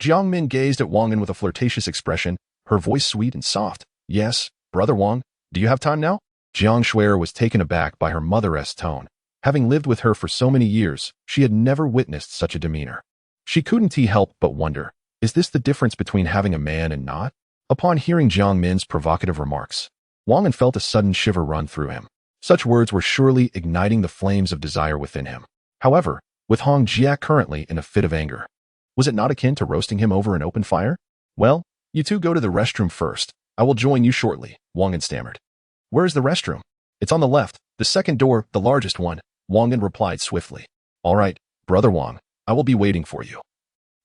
Jiang Min gazed at Wang An with a flirtatious expression, her voice sweet and soft. "Yes, brother Wang, do you have time now?" Jiang Shuo was taken aback by her mother's tone. Having lived with her for so many years, she had never witnessed such a demeanor. She couldn't help but wonder, is this the difference between having a man and not? Upon hearing Jiang Min's provocative remarks, Wang An felt a sudden shiver run through him. Such words were surely igniting the flames of desire within him. However, with Hong Jie currently in a fit of anger, was it not akin to roasting him over an open fire? "Well, you two go to the restroom first. I will join you shortly," Wang An stammered. "Where is the restroom?" "It's on the left, the second door, the largest one," Wang An replied swiftly. "All right, brother Wang, I will be waiting for you,"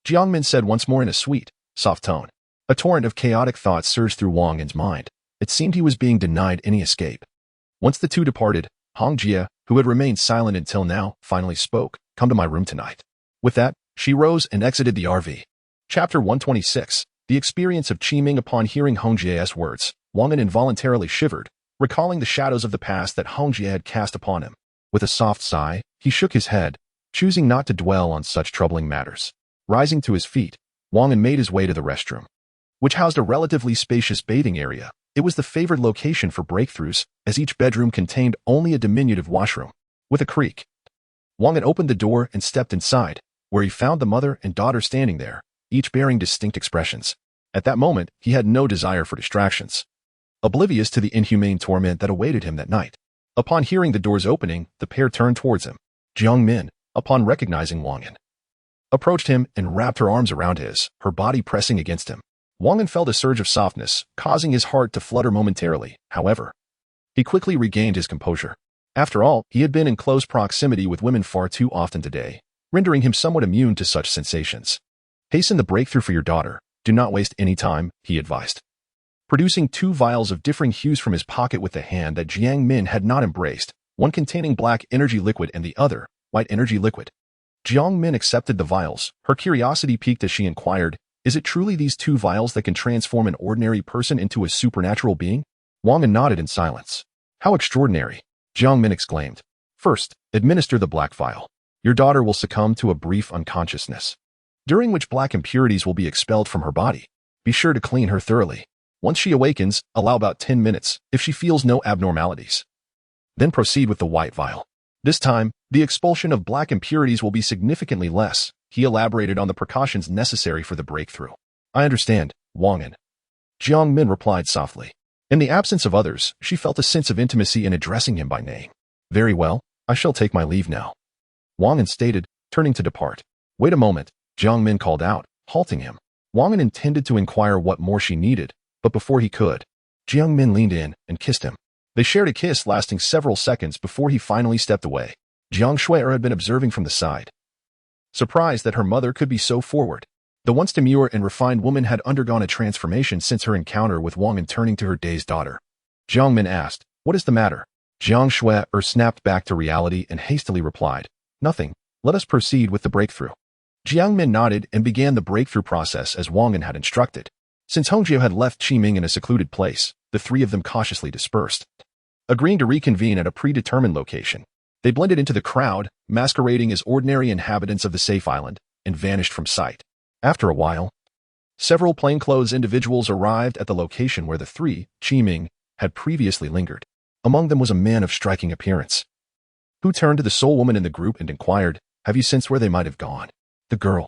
Jiang Min said once more in a sweet, soft tone. A torrent of chaotic thoughts surged through Wang An's mind. It seemed he was being denied any escape. Once the two departed, Hong Jie, who had remained silent until now, finally spoke. "Come to my room tonight." With that, she rose and exited the RV. Chapter 126. The experience of Qiming. Upon hearing Hong Jie's words, Wang An involuntarily shivered, recalling the shadows of the past that Hong Jie had cast upon him. With a soft sigh, he shook his head, choosing not to dwell on such troubling matters. Rising to his feet, Wang An made his way to the restroom, which housed a relatively spacious bathing area. It was the favored location for breakthroughs, as each bedroom contained only a diminutive washroom. With a creak, Wang An opened the door and stepped inside, where he found the mother and daughter standing there, each bearing distinct expressions. At that moment, he had no desire for distractions, oblivious to the inhumane torment that awaited him that night. Upon hearing the doors opening, the pair turned towards him. Jiang Min, upon recognizing Wang An, approached him and wrapped her arms around his, her body pressing against him. Wang An felt a surge of softness, causing his heart to flutter momentarily. However, he quickly regained his composure. After all, he had been in close proximity with women far too often today, rendering him somewhat immune to such sensations. Hasten the breakthrough for your daughter. Do not waste any time, he advised. Producing 2 vials of differing hues from his pocket with the hand that Jiang Min had not embraced, one containing black energy liquid and the other, white energy liquid. Jiang Min accepted the vials. Her curiosity piqued as she inquired, is it truly these 2 vials that can transform an ordinary person into a supernatural being? Wang An nodded in silence. How extraordinary, Jiang Min exclaimed. First, administer the black vial. Your daughter will succumb to a brief unconsciousness, during which black impurities will be expelled from her body. Be sure to clean her thoroughly. Once she awakens, allow about 10 minutes if she feels no abnormalities. Then proceed with the white vial. This time, the expulsion of black impurities will be significantly less. He elaborated on the precautions necessary for the breakthrough. I understand, Wang An, Jiang Min replied softly. In the absence of others, she felt a sense of intimacy in addressing him by name. Very well, I shall take my leave now, Wang An stated, turning to depart. Wait a moment, Jiang Min called out, halting him. Wang An intended to inquire what more she needed, but before he could, Jiang Min leaned in and kissed him. They shared a kiss lasting several seconds before he finally stepped away. Jiang Shui'er had been observing from the side, surprised that her mother could be so forward. The once demure and refined woman had undergone a transformation since her encounter with Wang An. Turning to her dazed daughter, Jiang Min asked, what is the matter? Jiang Shui'er snapped back to reality and hastily replied, nothing, let us proceed with the breakthrough. Jiang Min nodded and began the breakthrough process as Wang An had instructed. Since Hongjiao had left Qiming in a secluded place, the 3 of them cautiously dispersed, agreeing to reconvene at a predetermined location. They blended into the crowd, masquerading as ordinary inhabitants of the safe island, and vanished from sight. After a while, several plainclothes individuals arrived at the location where the 3, Qiming, had previously lingered. Among them was a man of striking appearance, who turned to the sole woman in the group and inquired, have you sensed where they might have gone? The girl,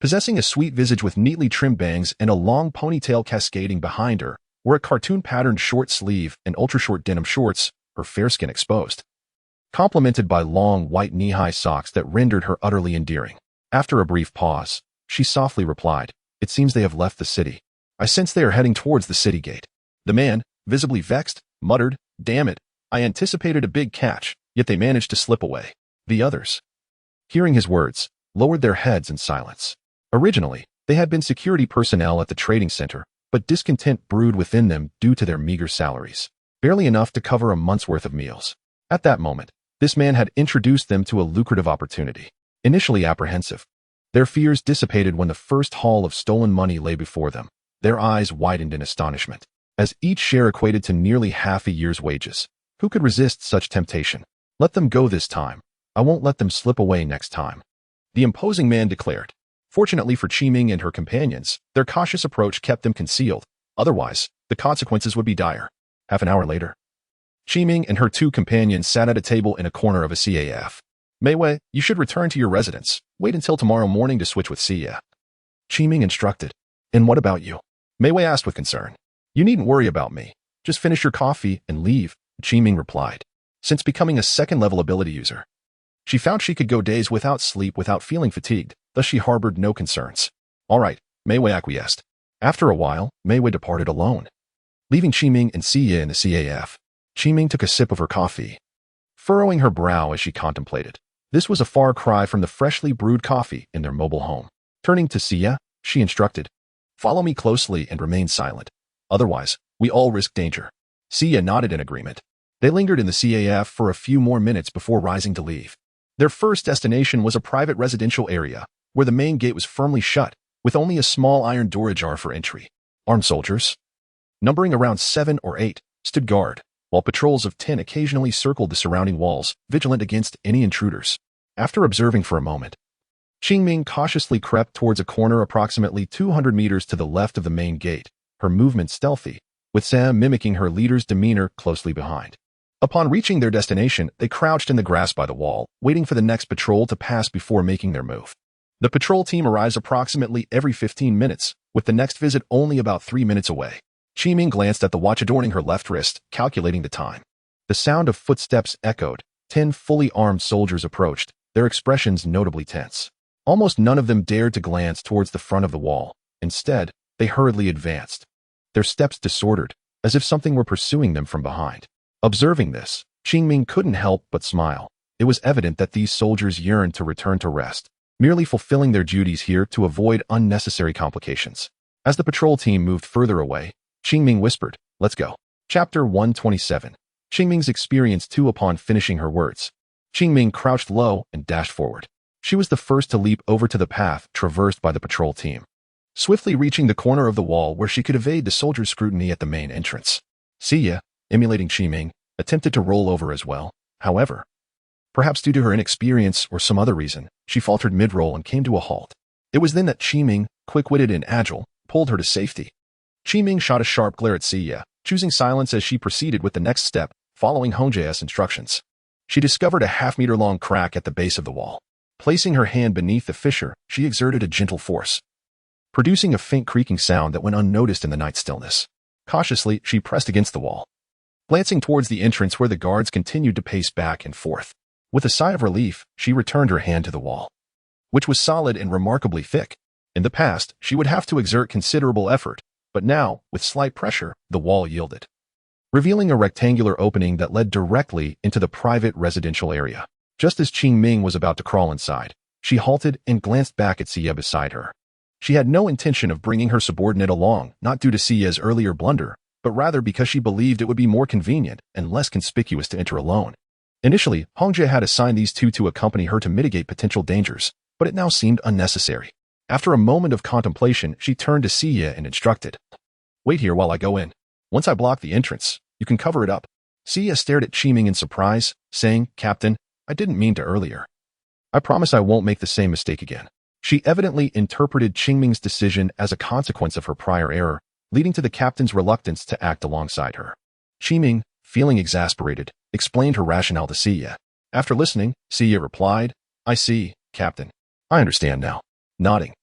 possessing a sweet visage with neatly trimmed bangs and a long ponytail cascading behind her, wore a cartoon-patterned short sleeve and ultra-short denim shorts, her fair skin exposed, complemented by long white knee-high socks that rendered her utterly endearing. After a brief pause, she softly replied, it seems they have left the city. I sense they are heading towards the city gate. The man, visibly vexed, muttered, damn it, I anticipated a big catch, yet they managed to slip away. The others, hearing his words, lowered their heads in silence. Originally, they had been security personnel at the trading center, but discontent brewed within them due to their meager salaries, barely enough to cover a month's worth of meals. At that moment, this man had introduced them to a lucrative opportunity. Initially apprehensive, their fears dissipated when the first haul of stolen money lay before them. Their eyes widened in astonishment, as each share equated to nearly half a year's wages. Who could resist such temptation? Let them go this time. I won't let them slip away next time, the imposing man declared. Fortunately for Qiming and her companions, their cautious approach kept them concealed. Otherwise, the consequences would be dire. Half an hour later, Qiming and her 2 companions sat at a table in a corner of a CAF. Mei Wei, you should return to your residence. Wait until tomorrow morning to switch with Xia, Qiming instructed. And what about you? Mei Wei asked with concern. You needn't worry about me. Just finish your coffee and leave, Qiming replied. Since becoming a second-level ability user, she found she could go days without sleep without feeling fatigued, thus she harbored no concerns. All right, Mei Wei acquiesced. After a while, Mei Wei departed alone, leaving Qiming and Xia in the CAF. Qiming took a sip of her coffee, furrowing her brow as she contemplated. This was a far cry from the freshly brewed coffee in their mobile home. Turning to Xia, she instructed, follow me closely and remain silent. Otherwise, we all risk danger. Xia nodded in agreement. They lingered in the CAF for a few more minutes before rising to leave. Their first destination was a private residential area, where the main gate was firmly shut, with only a small iron door ajar for entry. Armed soldiers, numbering around 7 or 8, stood guard, while patrols of 10 occasionally circled the surrounding walls, vigilant against any intruders. After observing for a moment, Qingming cautiously crept towards a corner approximately 200 meters to the left of the main gate, her movement stealthy, with Sam mimicking her leader's demeanor closely behind. Upon reaching their destination, they crouched in the grass by the wall, waiting for the next patrol to pass before making their move. The patrol team arrives approximately every 15 minutes, with the next visit only about 3 minutes away. Qiming glanced at the watch adorning her left wrist, calculating the time. The sound of footsteps echoed. 10 fully armed soldiers approached, their expressions notably tense. Almost none of them dared to glance towards the front of the wall. Instead, they hurriedly advanced, their steps disordered, as if something were pursuing them from behind. Observing this, Qingming couldn't help but smile. It was evident that these soldiers yearned to return to rest, merely fulfilling their duties here to avoid unnecessary complications. As the patrol team moved further away, Qingming whispered, "Let's go." Chapter 127. Qingming's experience too. Upon finishing her words, Qingming crouched low and dashed forward. She was the first to leap over to the path traversed by the patrol team, swiftly reaching the corner of the wall where she could evade the soldiers' scrutiny at the main entrance. Xia, emulating Qingming, attempted to roll over as well. However, perhaps due to her inexperience or some other reason, she faltered mid-roll and came to a halt. It was then that Qingming, quick-witted and agile, pulled her to safety. Qingming shot a sharp glare at Xia, choosing silence as she proceeded with the next step, following Hongjia's instructions. She discovered a half-meter-long crack at the base of the wall. Placing her hand beneath the fissure, she exerted a gentle force, producing a faint creaking sound that went unnoticed in the night stillness. Cautiously, she pressed against the wall, glancing towards the entrance where the guards continued to pace back and forth. With a sigh of relief, she returned her hand to the wall, which was solid and remarkably thick. In the past, she would have to exert considerable effort, but now, with slight pressure, the wall yielded, revealing a rectangular opening that led directly into the private residential area. Just as Qingming was about to crawl inside, she halted and glanced back at Xia beside her. She had no intention of bringing her subordinate along, not due to Xia's earlier blunder, but rather because she believed it would be more convenient and less conspicuous to enter alone. Initially, Hongjie had assigned these two to accompany her to mitigate potential dangers, but it now seemed unnecessary. After a moment of contemplation, she turned to Xia and instructed, "Wait here while I go in. Once I block the entrance, you can cover it up." Xia stared at Qingming in surprise, saying, "Captain, I didn't mean to earlier. I promise I won't make the same mistake again." She evidently interpreted Qingming's decision as a consequence of her prior error, leading to the captain's reluctance to act alongside her. Qingming, feeling exasperated, explained her rationale to Xia. After listening, Xia replied, "I see, Captain. I understand now." Nodding,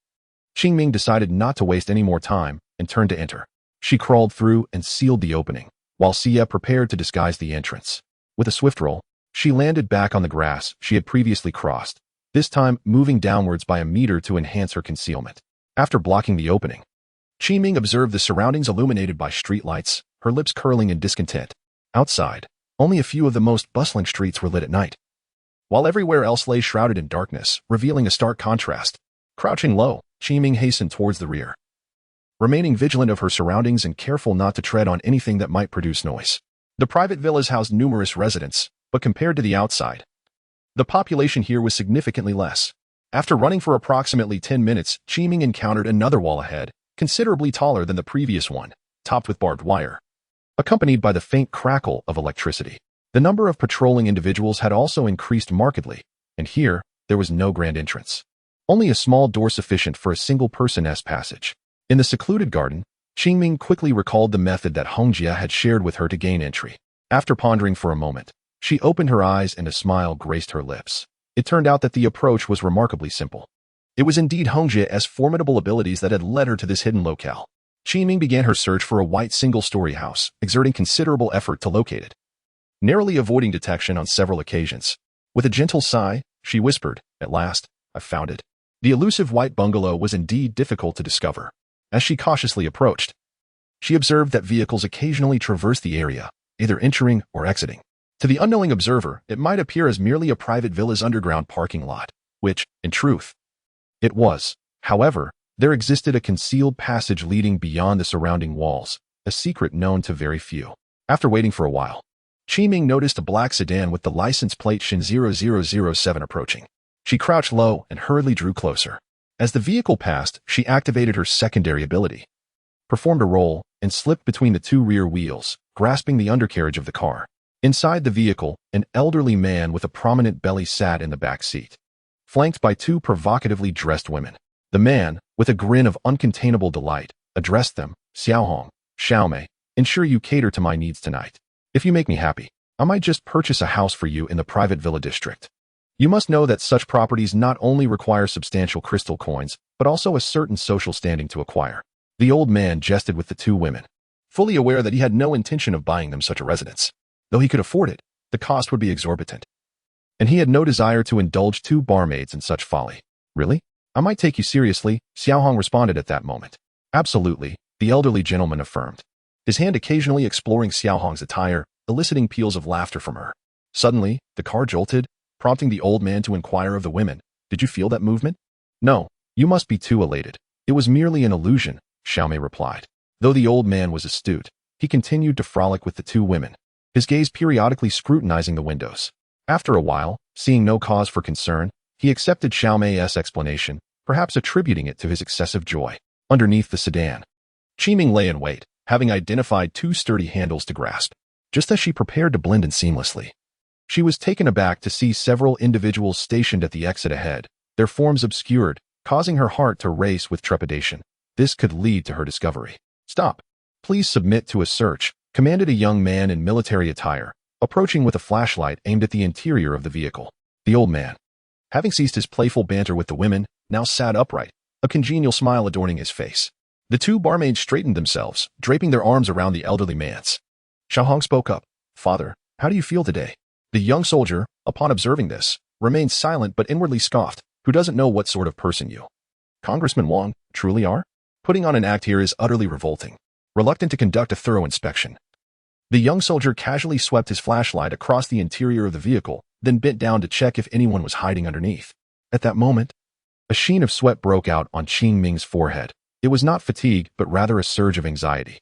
Qingming decided not to waste any more time and turned to enter. She crawled through and sealed the opening, while Xia prepared to disguise the entrance. With a swift roll, she landed back on the grass she had previously crossed, this time moving downwards by a meter to enhance her concealment. After blocking the opening, Qingming observed the surroundings illuminated by streetlights, her lips curling in discontent. Outside, only a few of the most bustling streets were lit at night, while everywhere else lay shrouded in darkness, revealing a stark contrast. Crouching low, Qingming hastened towards the rear, remaining vigilant of her surroundings and careful not to tread on anything that might produce noise. The private villas housed numerous residents, but compared to the outside, the population here was significantly less. After running for approximately 10 minutes, Qingming encountered another wall ahead, considerably taller than the previous one, topped with barbed wire, accompanied by the faint crackle of electricity. The number of patrolling individuals had also increased markedly, and here, there was no grand entrance. Only a small door sufficient for a single person's passage. In the secluded garden, Qingming quickly recalled the method that Hongjia had shared with her to gain entry. After pondering for a moment, she opened her eyes and a smile graced her lips. It turned out that the approach was remarkably simple. It was indeed Hongjia's formidable abilities that had led her to this hidden locale. Qingming began her search for a white single-story house, exerting considerable effort to locate it, narrowly avoiding detection on several occasions. With a gentle sigh, she whispered, "At last, I've found it." The elusive white bungalow was indeed difficult to discover. As she cautiously approached, she observed that vehicles occasionally traversed the area, either entering or exiting. To the unknowing observer, it might appear as merely a private villa's underground parking lot, which, in truth, it was. However, there existed a concealed passage leading beyond the surrounding walls, a secret known to very few. After waiting for a while, Qingming noticed a black sedan with the license plate Shin 0007 approaching. She crouched low and hurriedly drew closer. As the vehicle passed, she activated her secondary ability, performed a roll, and slipped between the two rear wheels, grasping the undercarriage of the car. Inside the vehicle, an elderly man with a prominent belly sat in the back seat, flanked by two provocatively dressed women. The man, with a grin of uncontainable delight, addressed them, "Xiaohong, Xiaomei, ensure you cater to my needs tonight. If you make me happy, I might just purchase a house for you in the private villa district. You must know that such properties not only require substantial crystal coins, but also a certain social standing to acquire." The old man jested with the two women, fully aware that he had no intention of buying them such a residence. Though he could afford it, the cost would be exorbitant. and he had no desire to indulge two barmaids in such folly. Really? I might take you seriously, Xiaohong responded at that moment. Absolutely, the elderly gentleman affirmed, his hand occasionally exploring Xiaohong's attire, eliciting peals of laughter from her. Suddenly, the car jolted, prompting the old man to inquire of the women, "Did you feel that movement?" "No, you must be too elated. It was merely an illusion," Xiaomei replied. Though the old man was astute, he continued to frolic with the two women, his gaze periodically scrutinizing the windows. After a while, seeing no cause for concern, he accepted Xiaomei's explanation, perhaps attributing it to his excessive joy. Underneath the sedan, Qiming lay in wait, having identified two sturdy handles to grasp. Just as she prepared to blend in seamlessly, she was taken aback to see several individuals stationed at the exit ahead, their forms obscured, causing her heart to race with trepidation. This could lead to her discovery. "Stop. Please submit to a search," commanded a young man in military attire, approaching with a flashlight aimed at the interior of the vehicle. The old man, having ceased his playful banter with the women, now sat upright, a congenial smile adorning his face. The two barmaids straightened themselves, draping their arms around the elderly man's. Xiaohong spoke up. "Father, how do you feel today?" The young soldier, upon observing this, remained silent but inwardly scoffed. "Who doesn't know what sort of person you, Congressman Wang, truly are? Putting on an act here is utterly revolting." Reluctant to conduct a thorough inspection, the young soldier casually swept his flashlight across the interior of the vehicle, then bent down to check if anyone was hiding underneath. At that moment, a sheen of sweat broke out on Qing Ming's forehead. It was not fatigue, but rather a surge of anxiety.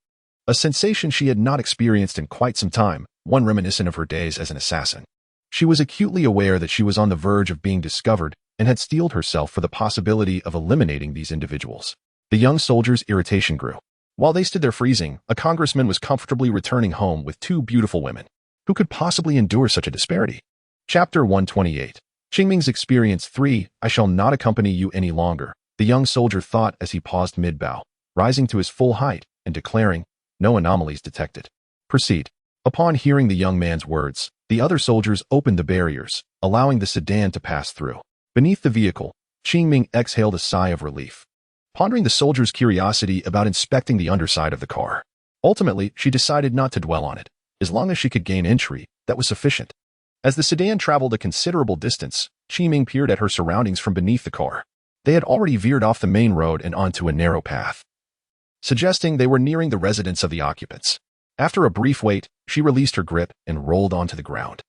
A sensation she had not experienced in quite some time, one reminiscent of her days as an assassin. She was acutely aware that she was on the verge of being discovered and had steeled herself for the possibility of eliminating these individuals. The young soldier's irritation grew. While they stood there freezing, a congressman was comfortably returning home with two beautiful women. Who could possibly endure such a disparity? Chapter 128. Qingming's Experience 3. I shall not accompany you any longer, the young soldier thought as he paused mid-bow, rising to his full height and declaring, "No anomalies detected. Proceed." Upon hearing the young man's words, the other soldiers opened the barriers, allowing the sedan to pass through. Beneath the vehicle, Qingming exhaled a sigh of relief, pondering the soldier's curiosity about inspecting the underside of the car. Ultimately, she decided not to dwell on it. As long as she could gain entry, that was sufficient. As the sedan traveled a considerable distance, Qiming peered at her surroundings from beneath the car. They had already veered off the main road and onto a narrow path, suggesting they were nearing the residence of the occupants. After a brief wait, she released her grip and rolled onto the ground,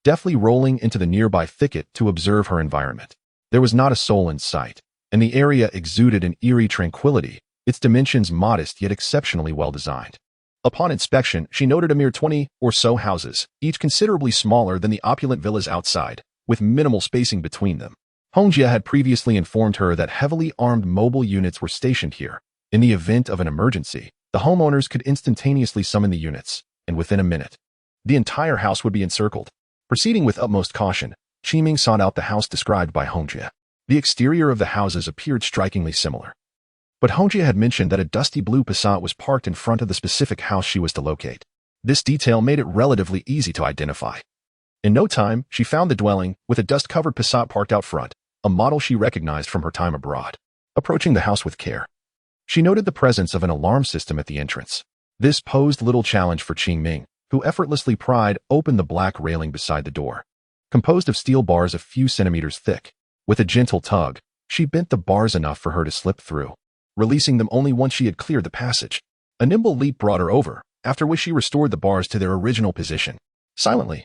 deftly rolling into the nearby thicket to observe her environment. There was not a soul in sight, and the area exuded an eerie tranquility, its dimensions modest yet exceptionally well designed. Upon inspection, she noted a mere 20 or so houses, each considerably smaller than the opulent villas outside, with minimal spacing between them. Hongjia had previously informed her that heavily armed mobile units were stationed here. In the event of an emergency, the homeowners could instantaneously summon the units, and within a minute, the entire house would be encircled. Proceeding with utmost caution, Qiming sought out the house described by Hongjia. The exterior of the houses appeared strikingly similar, but Hongjia had mentioned that a dusty blue Passat was parked in front of the specific house she was to locate. This detail made it relatively easy to identify. In no time, she found the dwelling, with a dust-covered Passat parked out front, a model she recognized from her time abroad. Approaching the house with care, she noted the presence of an alarm system at the entrance. This posed little challenge for Qingming, who effortlessly pried open the black railing beside the door, composed of steel bars a few centimeters thick. With a gentle tug, she bent the bars enough for her to slip through, releasing them only once she had cleared the passage. A nimble leap brought her over, after which she restored the bars to their original position. Silently,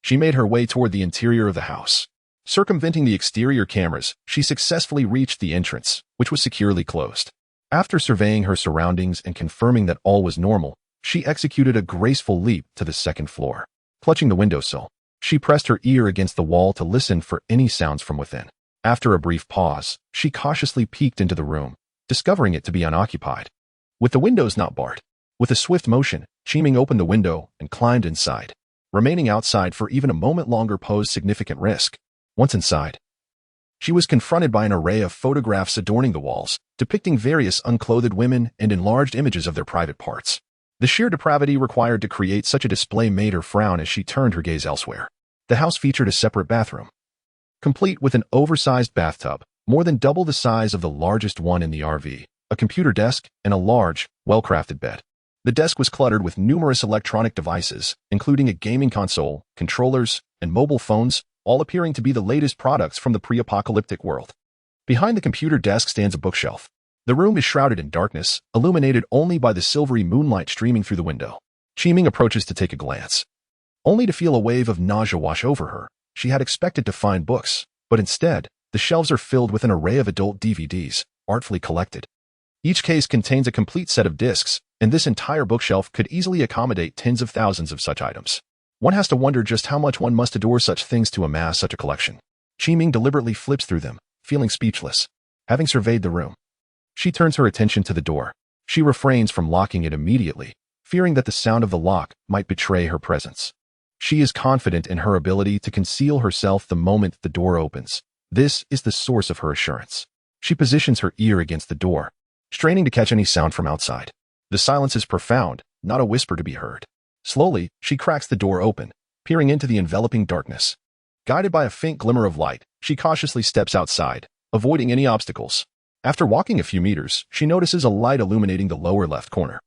she made her way toward the interior of the house. Circumventing the exterior cameras, she successfully reached the entrance, which was securely closed. After surveying her surroundings and confirming that all was normal, she executed a graceful leap to the second floor. Clutching the windowsill, she pressed her ear against the wall to listen for any sounds from within. After a brief pause, she cautiously peeked into the room, discovering it to be unoccupied, with the windows not barred. With a swift motion, Qiming opened the window and climbed inside. Remaining outside for even a moment longer posed significant risk. Once inside, she was confronted by an array of photographs adorning the walls, depicting various unclothed women and enlarged images of their private parts. The sheer depravity required to create such a display made her frown as she turned her gaze elsewhere. The house featured a separate bathroom, complete with an oversized bathtub, more than double the size of the largest one in the RV, a computer desk, and a large, well-crafted bed. The desk was cluttered with numerous electronic devices, including a gaming console, controllers, and mobile phones, all appearing to be the latest products from the pre-apocalyptic world. Behind the computer desk stands a bookshelf. The room is shrouded in darkness, illuminated only by the silvery moonlight streaming through the window. Qiming approaches to take a glance, only to feel a wave of nausea wash over her. She had expected to find books, but instead, the shelves are filled with an array of adult DVDs, artfully collected. Each case contains a complete set of discs, and this entire bookshelf could easily accommodate tens of thousands of such items. One has to wonder just how much one must adore such things to amass such a collection. Qiming deliberately flips through them, feeling speechless. Having surveyed the room, she turns her attention to the door. She refrains from locking it immediately, fearing that the sound of the lock might betray her presence. She is confident in her ability to conceal herself the moment the door opens. This is the source of her assurance. She positions her ear against the door, straining to catch any sound from outside. The silence is profound, not a whisper to be heard. Slowly, she cracks the door open, peering into the enveloping darkness. Guided by a faint glimmer of light, she cautiously steps outside, avoiding any obstacles. After walking a few meters, she notices a light illuminating the lower left corner.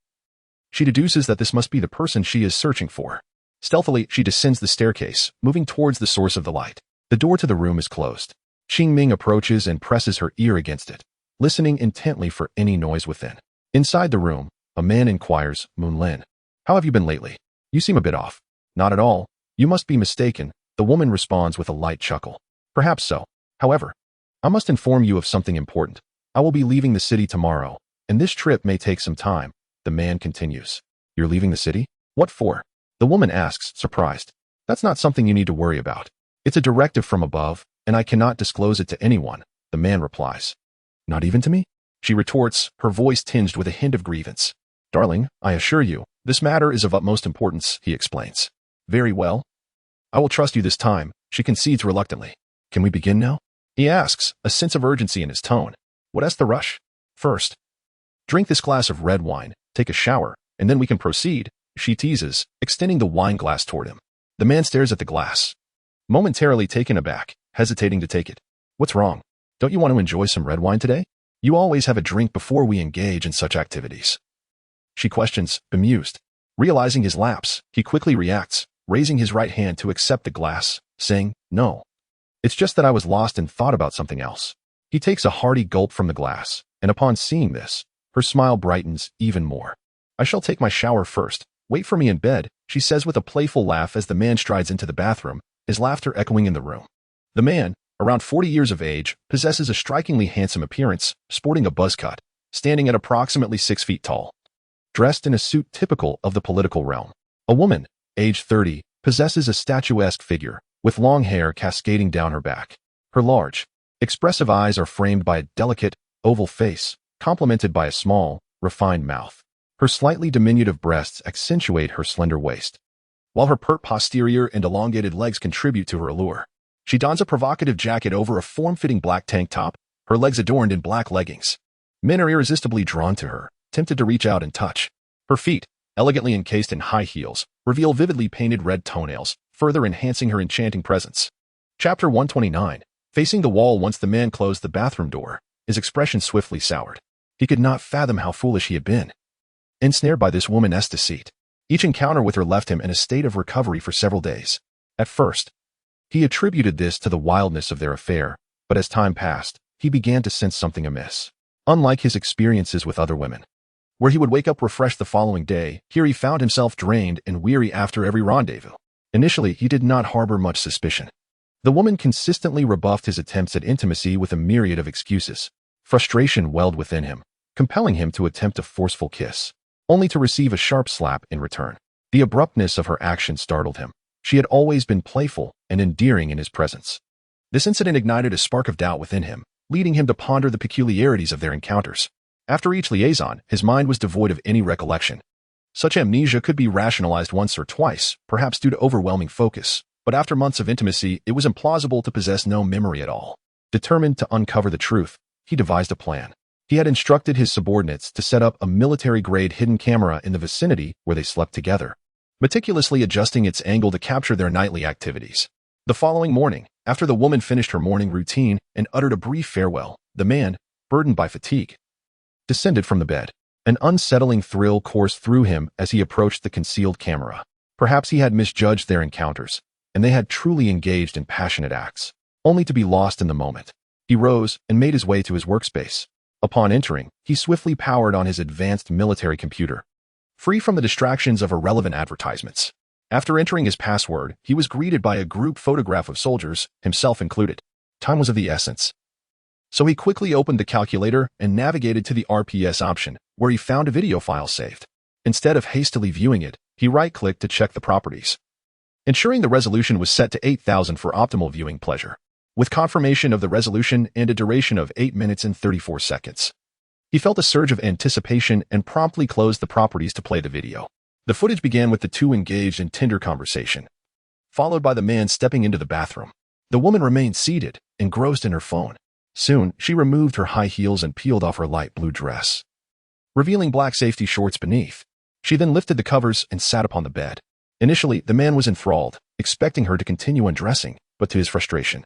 She deduces that this must be the person she is searching for. Stealthily, she descends the staircase, moving towards the source of the light. The door to the room is closed. Qiming approaches and presses her ear against it, listening intently for any noise within. Inside the room, a man inquires, Moonlin, "How have you been lately? You seem a bit off." "Not at all. You must be mistaken," the woman responds with a light chuckle. "Perhaps so. However, I must inform you of something important. I will be leaving the city tomorrow, and this trip may take some time," the man continues. "You're leaving the city? What for?" the woman asks, surprised. "That's not something you need to worry about. It's a directive from above, and I cannot disclose it to anyone," the man replies. "Not even to me?" she retorts, her voice tinged with a hint of grievance. "Darling, I assure you, this matter is of utmost importance," he explains. "Very well. I will trust you this time," she concedes reluctantly. "Can we begin now?" he asks, a sense of urgency in his tone. "What's the rush? First, drink this glass of red wine, take a shower, and then we can proceed," she teases, extending the wine glass toward him. The man stares at the glass, momentarily taken aback, hesitating to take it. "What's wrong? Don't you want to enjoy some red wine today? You always have a drink before we engage in such activities," she questions, bemused. Realizing his lapse, he quickly reacts, raising his right hand to accept the glass, saying, "No. It's just that I was lost and thought about something else." He takes a hearty gulp from the glass, and upon seeing this, her smile brightens even more. "I shall take my shower first. Wait for me in bed," she says with a playful laugh as the man strides into the bathroom, his laughter echoing in the room. The man, around 40 years of age, possesses a strikingly handsome appearance, sporting a buzz cut, standing at approximately 6 feet tall. Dressed in a suit typical of the political realm. A woman, age 30, possesses a statuesque figure, with long hair cascading down her back. Her large, expressive eyes are framed by a delicate, oval face, complemented by a small, refined mouth. Her slightly diminutive breasts accentuate her slender waist, while her pert posterior and elongated legs contribute to her allure. She dons a provocative jacket over a form-fitting black tank top, her legs adorned in black leggings. Men are irresistibly drawn to her, tempted to reach out and touch. Her feet, elegantly encased in high heels, reveal vividly painted red toenails, further enhancing her enchanting presence. Chapter 129. Facing the wall once the man closed the bathroom door, his expression swiftly soured. He could not fathom how foolish he had been. Ensnared by this woman's deceit, each encounter with her left him in a state of recovery for several days. At first, he attributed this to the wildness of their affair, but as time passed, he began to sense something amiss. Unlike his experiences with other women, where he would wake up refreshed the following day, here he found himself drained and weary after every rendezvous. Initially, he did not harbor much suspicion. The woman consistently rebuffed his attempts at intimacy with a myriad of excuses. Frustration welled within him, compelling him to attempt a forceful kiss, only to receive a sharp slap in return. The abruptness of her action startled him. She had always been playful and endearing in his presence. This incident ignited a spark of doubt within him, leading him to ponder the peculiarities of their encounters. After each liaison, his mind was devoid of any recollection. Such amnesia could be rationalized once or twice, perhaps due to overwhelming focus, but after months of intimacy, it was implausible to possess no memory at all. Determined to uncover the truth, he devised a plan. He had instructed his subordinates to set up a military-grade hidden camera in the vicinity where they slept together, meticulously adjusting its angle to capture their nightly activities. The following morning, after the woman finished her morning routine and uttered a brief farewell, the man, burdened by fatigue, descended from the bed. An unsettling thrill coursed through him as he approached the concealed camera. Perhaps he had misjudged their encounters, and they had truly engaged in passionate acts, only to be lost in the moment. He rose and made his way to his workspace. Upon entering, he swiftly powered on his advanced military computer, free from the distractions of irrelevant advertisements. After entering his password, he was greeted by a group photograph of soldiers, himself included. Time was of the essence. So he quickly opened the calculator and navigated to the RPS option, where he found a video file saved. Instead of hastily viewing it, he right-clicked to check the properties, ensuring the resolution was set to 8000 for optimal viewing pleasure, with confirmation of the resolution and a duration of 8 minutes and 34 seconds. He felt a surge of anticipation and promptly closed the properties to play the video. The footage began with the two engaged in tender conversation, followed by the man stepping into the bathroom. The woman remained seated, engrossed in her phone. Soon, she removed her high heels and peeled off her light blue dress, revealing black safety shorts beneath. She then lifted the covers and sat upon the bed. Initially, the man was enthralled, expecting her to continue undressing, but to his frustration,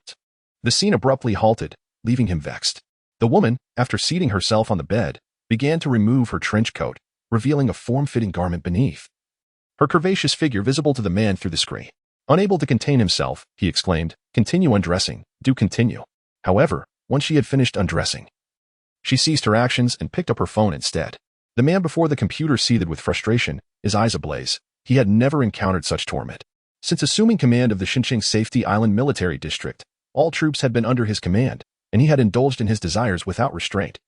the scene abruptly halted, leaving him vexed. The woman, after seating herself on the bed, began to remove her trench coat, revealing a form-fitting garment beneath, her curvaceous figure visible to the man through the screen. Unable to contain himself, he exclaimed, "Continue undressing, do continue." However, once she had finished undressing, she ceased her actions and picked up her phone instead. The man before the computer seethed with frustration, his eyes ablaze. He had never encountered such torment. Since assuming command of the Xinjiang Safety Island Military District, all troops had been under his command, and he had indulged in his desires without restraint,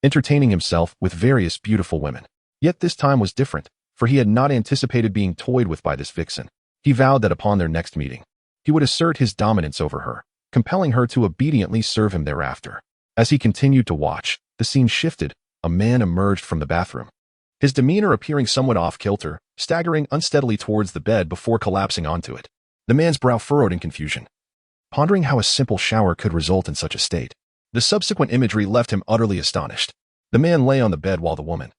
entertaining himself with various beautiful women. Yet this time was different, for he had not anticipated being toyed with by this vixen. He vowed that upon their next meeting, he would assert his dominance over her, compelling her to obediently serve him thereafter. As he continued to watch, the scene shifted. A man emerged from the bathroom, his demeanor appearing somewhat off-kilter, staggering unsteadily towards the bed before collapsing onto it. The man's brow furrowed in confusion, pondering how a simple shower could result in such a state. The subsequent imagery left him utterly astonished. The man lay on the bed while the woman,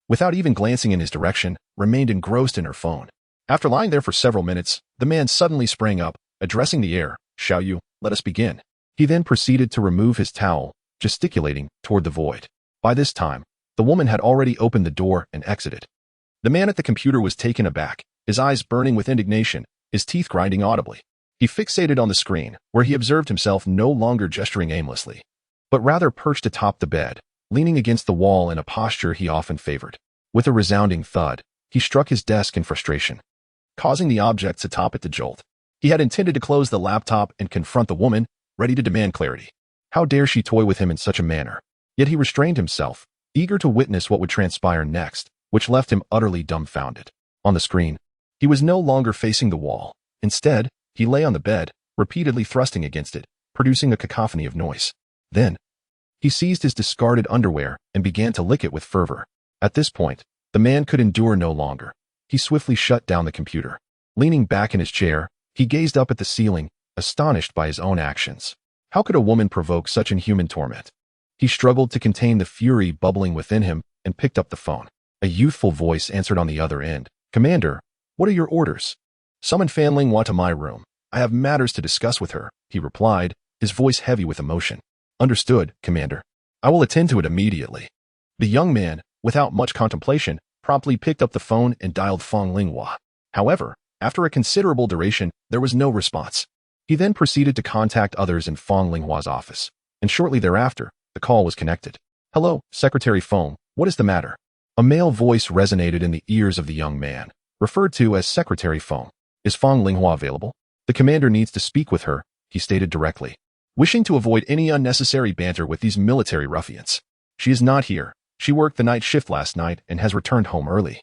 without even glancing in his direction, remained engrossed in her phone. After lying there for several minutes, the man suddenly sprang up, addressing the air, "Shall you, let us begin." He then proceeded to remove his towel, gesticulating toward the void. By this time, the woman had already opened the door and exited. The man at the computer was taken aback, his eyes burning with indignation, his teeth grinding audibly. He fixated on the screen, where he observed himself no longer gesturing aimlessly, but rather perched atop the bed, leaning against the wall in a posture he often favored. With a resounding thud, he struck his desk in frustration, causing the objects atop it to jolt. He had intended to close the laptop and confront the woman, ready to demand clarity. How dare she toy with him in such a manner? Yet he restrained himself, eager to witness what would transpire next, which left him utterly dumbfounded. On the screen, he was no longer facing the wall. Instead, he lay on the bed, repeatedly thrusting against it, producing a cacophony of noise. Then, he seized his discarded underwear and began to lick it with fervor. At this point, the man could endure no longer. He swiftly shut down the computer. Leaning back in his chair, he gazed up at the ceiling, astonished by his own actions. How could a woman provoke such inhuman torment? He struggled to contain the fury bubbling within him and picked up the phone. A youthful voice answered on the other end. "Commander, what are your orders?" "Summon Fan Linghua to my room. I have matters to discuss with her," he replied, his voice heavy with emotion. "Understood, Commander. I will attend to it immediately." The young man, without much contemplation, promptly picked up the phone and dialed Fan Linghua. However, after a considerable duration, there was no response. He then proceeded to contact others in Fan Linghua's office, and shortly thereafter, the call was connected. "Hello, Secretary Feng, what is the matter?" A male voice resonated in the ears of the young man, referred to as Secretary Feng. "Is Fan Linghua available?" "The commander needs to speak with her," he stated directly, wishing to avoid any unnecessary banter with these military ruffians. "She is not here. She worked the night shift last night and has returned home early,"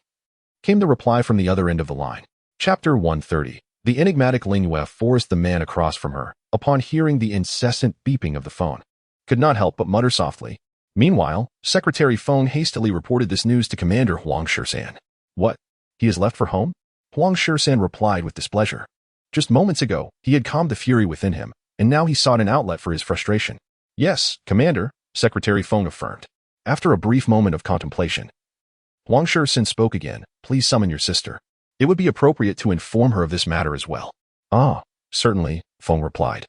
came the reply from the other end of the line. Chapter 130. The enigmatic Linghua forced the man across from her, upon hearing the incessant beeping of the phone, could not help but mutter softly. Meanwhile, Secretary Feng hastily reported this news to Commander Huang Shisan. "What? He has left for home?" Huang Shisan replied with displeasure. Just moments ago, he had calmed the fury within him, and now he sought an outlet for his frustration. "Yes, Commander," Secretary Feng affirmed. After a brief moment of contemplation, Huang Shisan spoke again. "Please summon your sister. It would be appropriate to inform her of this matter as well." "Ah, certainly," Feng replied,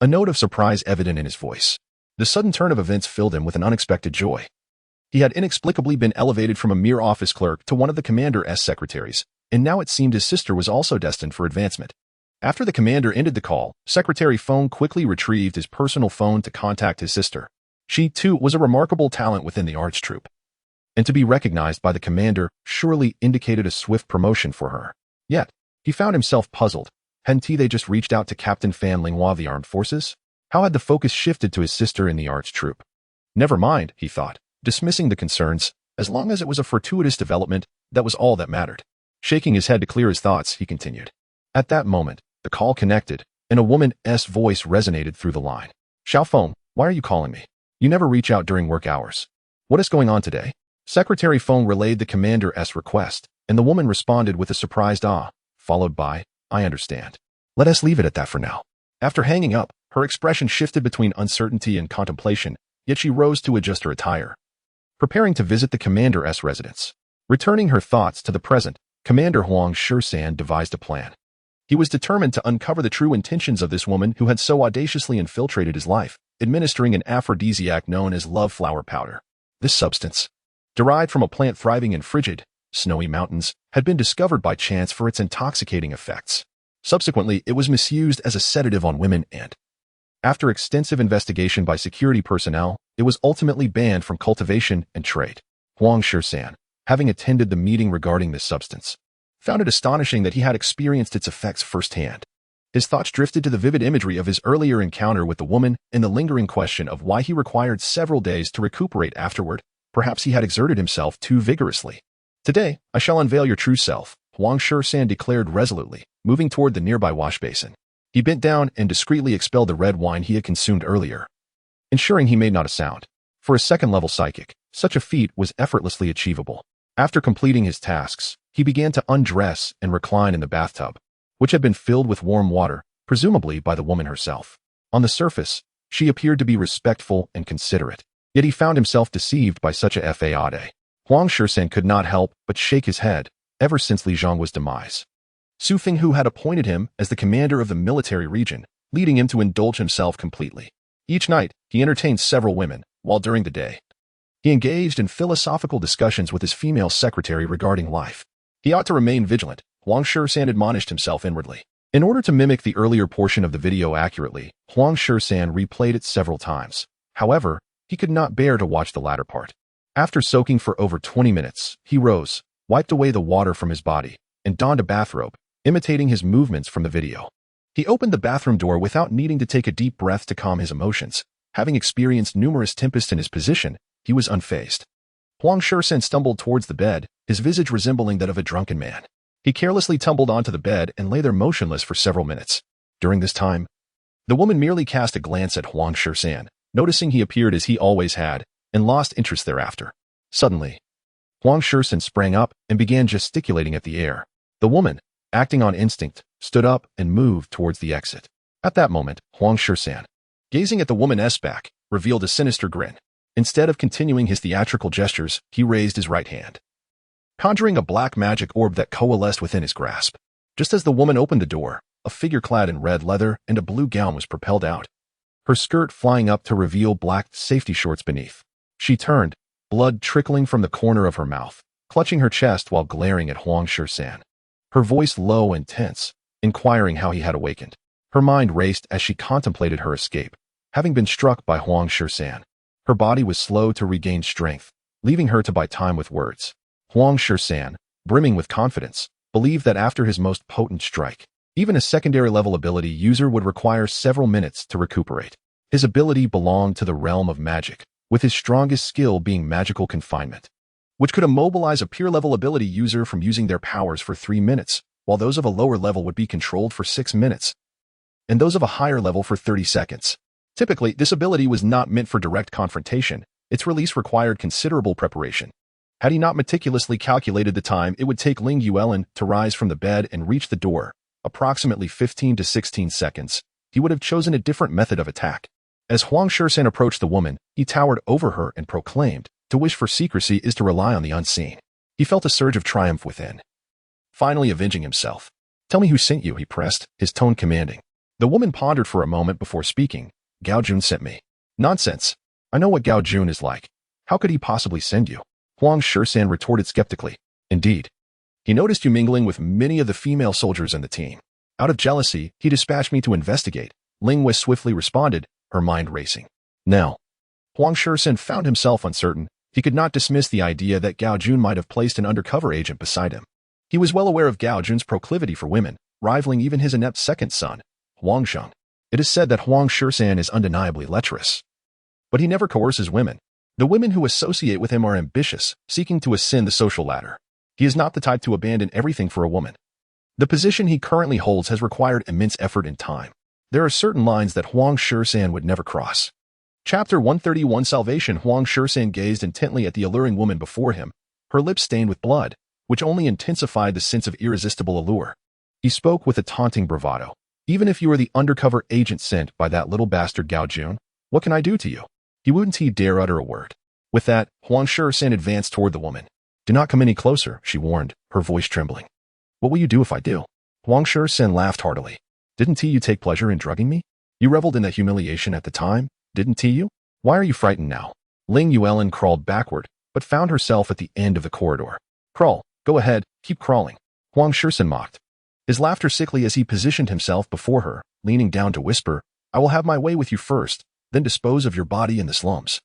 a note of surprise evident in his voice. The sudden turn of events filled him with an unexpected joy. He had inexplicably been elevated from a mere office clerk to one of the commander's secretaries, and now it seemed his sister was also destined for advancement. After the commander ended the call, Secretary Feng quickly retrieved his personal phone to contact his sister. She, too, was a remarkable talent within the arch troop, and to be recognized by the commander surely indicated a swift promotion for her. Yet, he found himself puzzled. Hadn't they just reached out to Captain Fan Linghua of the armed forces? How had the focus shifted to his sister in the arch troop? Never mind, he thought, dismissing the concerns. As long as it was a fortuitous development, that was all that mattered. Shaking his head to clear his thoughts, he continued. At that moment, the call connected, and a woman's voice resonated through the line. Xiao Feng, why are you calling me? You never reach out during work hours. What is going on today? Secretary Feng relayed the commander's request, and the woman responded with a surprised ah, followed by, I understand. Let us leave it at that for now. After hanging up, her expression shifted between uncertainty and contemplation, yet she rose to adjust her attire, preparing to visit the commander's residence. Returning her thoughts to the present, Commander Huang Shisan devised a plan. He was determined to uncover the true intentions of this woman who had so audaciously infiltrated his life, administering an aphrodisiac known as love flower powder. This substance, derived from a plant thriving in frigid, snowy mountains, had been discovered by chance for its intoxicating effects. Subsequently, it was misused as a sedative on women and, after extensive investigation by security personnel, it was ultimately banned from cultivation and trade. Huang Shisan, having attended the meeting regarding this substance, found it astonishing that he had experienced its effects firsthand. His thoughts drifted to the vivid imagery of his earlier encounter with the woman and the lingering question of why he required several days to recuperate afterward. Perhaps he had exerted himself too vigorously. Today, I shall unveil your true self, Huang Shisan declared resolutely, moving toward the nearby wash basin. He bent down and discreetly expelled the red wine he had consumed earlier, ensuring he made not a sound. For a second-level psychic, such a feat was effortlessly achievable. After completing his tasks, he began to undress and recline in the bathtub, which had been filled with warm water, presumably by the woman herself. On the surface, she appeared to be respectful and considerate, yet he found himself deceived by such a fade. Huang Shisan could not help but shake his head. Ever since Li Zhang's demise, Su Fenghu had appointed him as the commander of the military region, leading him to indulge himself completely. Each night, he entertained several women, while during the day, he engaged in philosophical discussions with his female secretary regarding life. He ought to remain vigilant, Huang Shisan admonished himself inwardly. In order to mimic the earlier portion of the video accurately, Huang Shisan replayed it several times. However, he could not bear to watch the latter part. After soaking for over 20 minutes, he rose, wiped away the water from his body, and donned a bathrobe, imitating his movements from the video. He opened the bathroom door without needing to take a deep breath to calm his emotions. Having experienced numerous tempests in his position, he was unfazed. Huang Shisan stumbled towards the bed, his visage resembling that of a drunken man. He carelessly tumbled onto the bed and lay there motionless for several minutes. During this time, the woman merely cast a glance at Huang Shisan, noticing he appeared as he always had, and lost interest thereafter. Suddenly, Huang Shisan sprang up and began gesticulating at the air. The woman, acting on instinct, stood up and moved towards the exit. At that moment, Huang Shisan, gazing at the woman's back, revealed a sinister grin. Instead of continuing his theatrical gestures, he raised his right hand, conjuring a black magic orb that coalesced within his grasp. Just as the woman opened the door, a figure clad in red leather and a blue gown was propelled out, her skirt flying up to reveal black safety shorts beneath. She turned, blood trickling from the corner of her mouth, clutching her chest while glaring at Huang Shisan. Her voice low and tense, inquiring how he had awakened. Her mind raced as she contemplated her escape, having been struck by Huang Shisan. Her body was slow to regain strength, leaving her to buy time with words. Huang Shisan, brimming with confidence, believed that after his most potent strike, even a secondary-level ability user would require several minutes to recuperate. His ability belonged to the realm of magic, with his strongest skill being magical confinement, which could immobilize a peer-level ability user from using their powers for 3 minutes, while those of a lower level would be controlled for 6 minutes, and those of a higher level for 30 seconds. Typically, this ability was not meant for direct confrontation. Its release required considerable preparation. Had he not meticulously calculated the time it would take Ling Yuelin to rise from the bed and reach the door, approximately 15 to 16 seconds, he would have chosen a different method of attack. As Huang Shisan approached the woman, he towered over her and proclaimed, "To wish for secrecy is to rely on the unseen." He felt a surge of triumph within, finally avenging himself. "Tell me who sent you," he pressed, his tone commanding. The woman pondered for a moment before speaking. "Gao Jun sent me." "Nonsense. I know what Gao Jun is like. How could he possibly send you?" Huang Shisan retorted skeptically. "Indeed. He noticed you mingling with many of the female soldiers in the team. Out of jealousy, he dispatched me to investigate. Ling Wei swiftly responded, her mind racing. Now, Huang Shursen found himself uncertain. He could not dismiss the idea that Gao Jun might have placed an undercover agent beside him. He was well aware of Gao Jun's proclivity for women, rivaling even his inept second son, Huang Sheng. It is said that Huang Shursan is undeniably lecherous. But he never coerces women. The women who associate with him are ambitious, seeking to ascend the social ladder. He is not the type to abandon everything for a woman. The position he currently holds has required immense effort and time. There are certain lines that Huang Shursan would never cross. Chapter 131 Salvation. Huang Shursan gazed intently at the alluring woman before him, her lips stained with blood, which only intensified the sense of irresistible allure. He spoke with a taunting bravado. Even if you are the undercover agent sent by that little bastard Gao Jun, what can I do to you? He wouldn't dare utter a word. With that, Huang Shursan advanced toward the woman. Do not come any closer, she warned, her voice trembling. What will you do if I do? Huang Shursan laughed heartily. Didn't you take pleasure in drugging me? You reveled in that humiliation at the time, didn't you? Why are you frightened now? Ling Yuelin crawled backward, but found herself at the end of the corridor. Crawl, go ahead, keep crawling. Huang Shursan mocked. His laughter sickly as he positioned himself before her, leaning down to whisper, I will have my way with you first, then dispose of your body in the slums.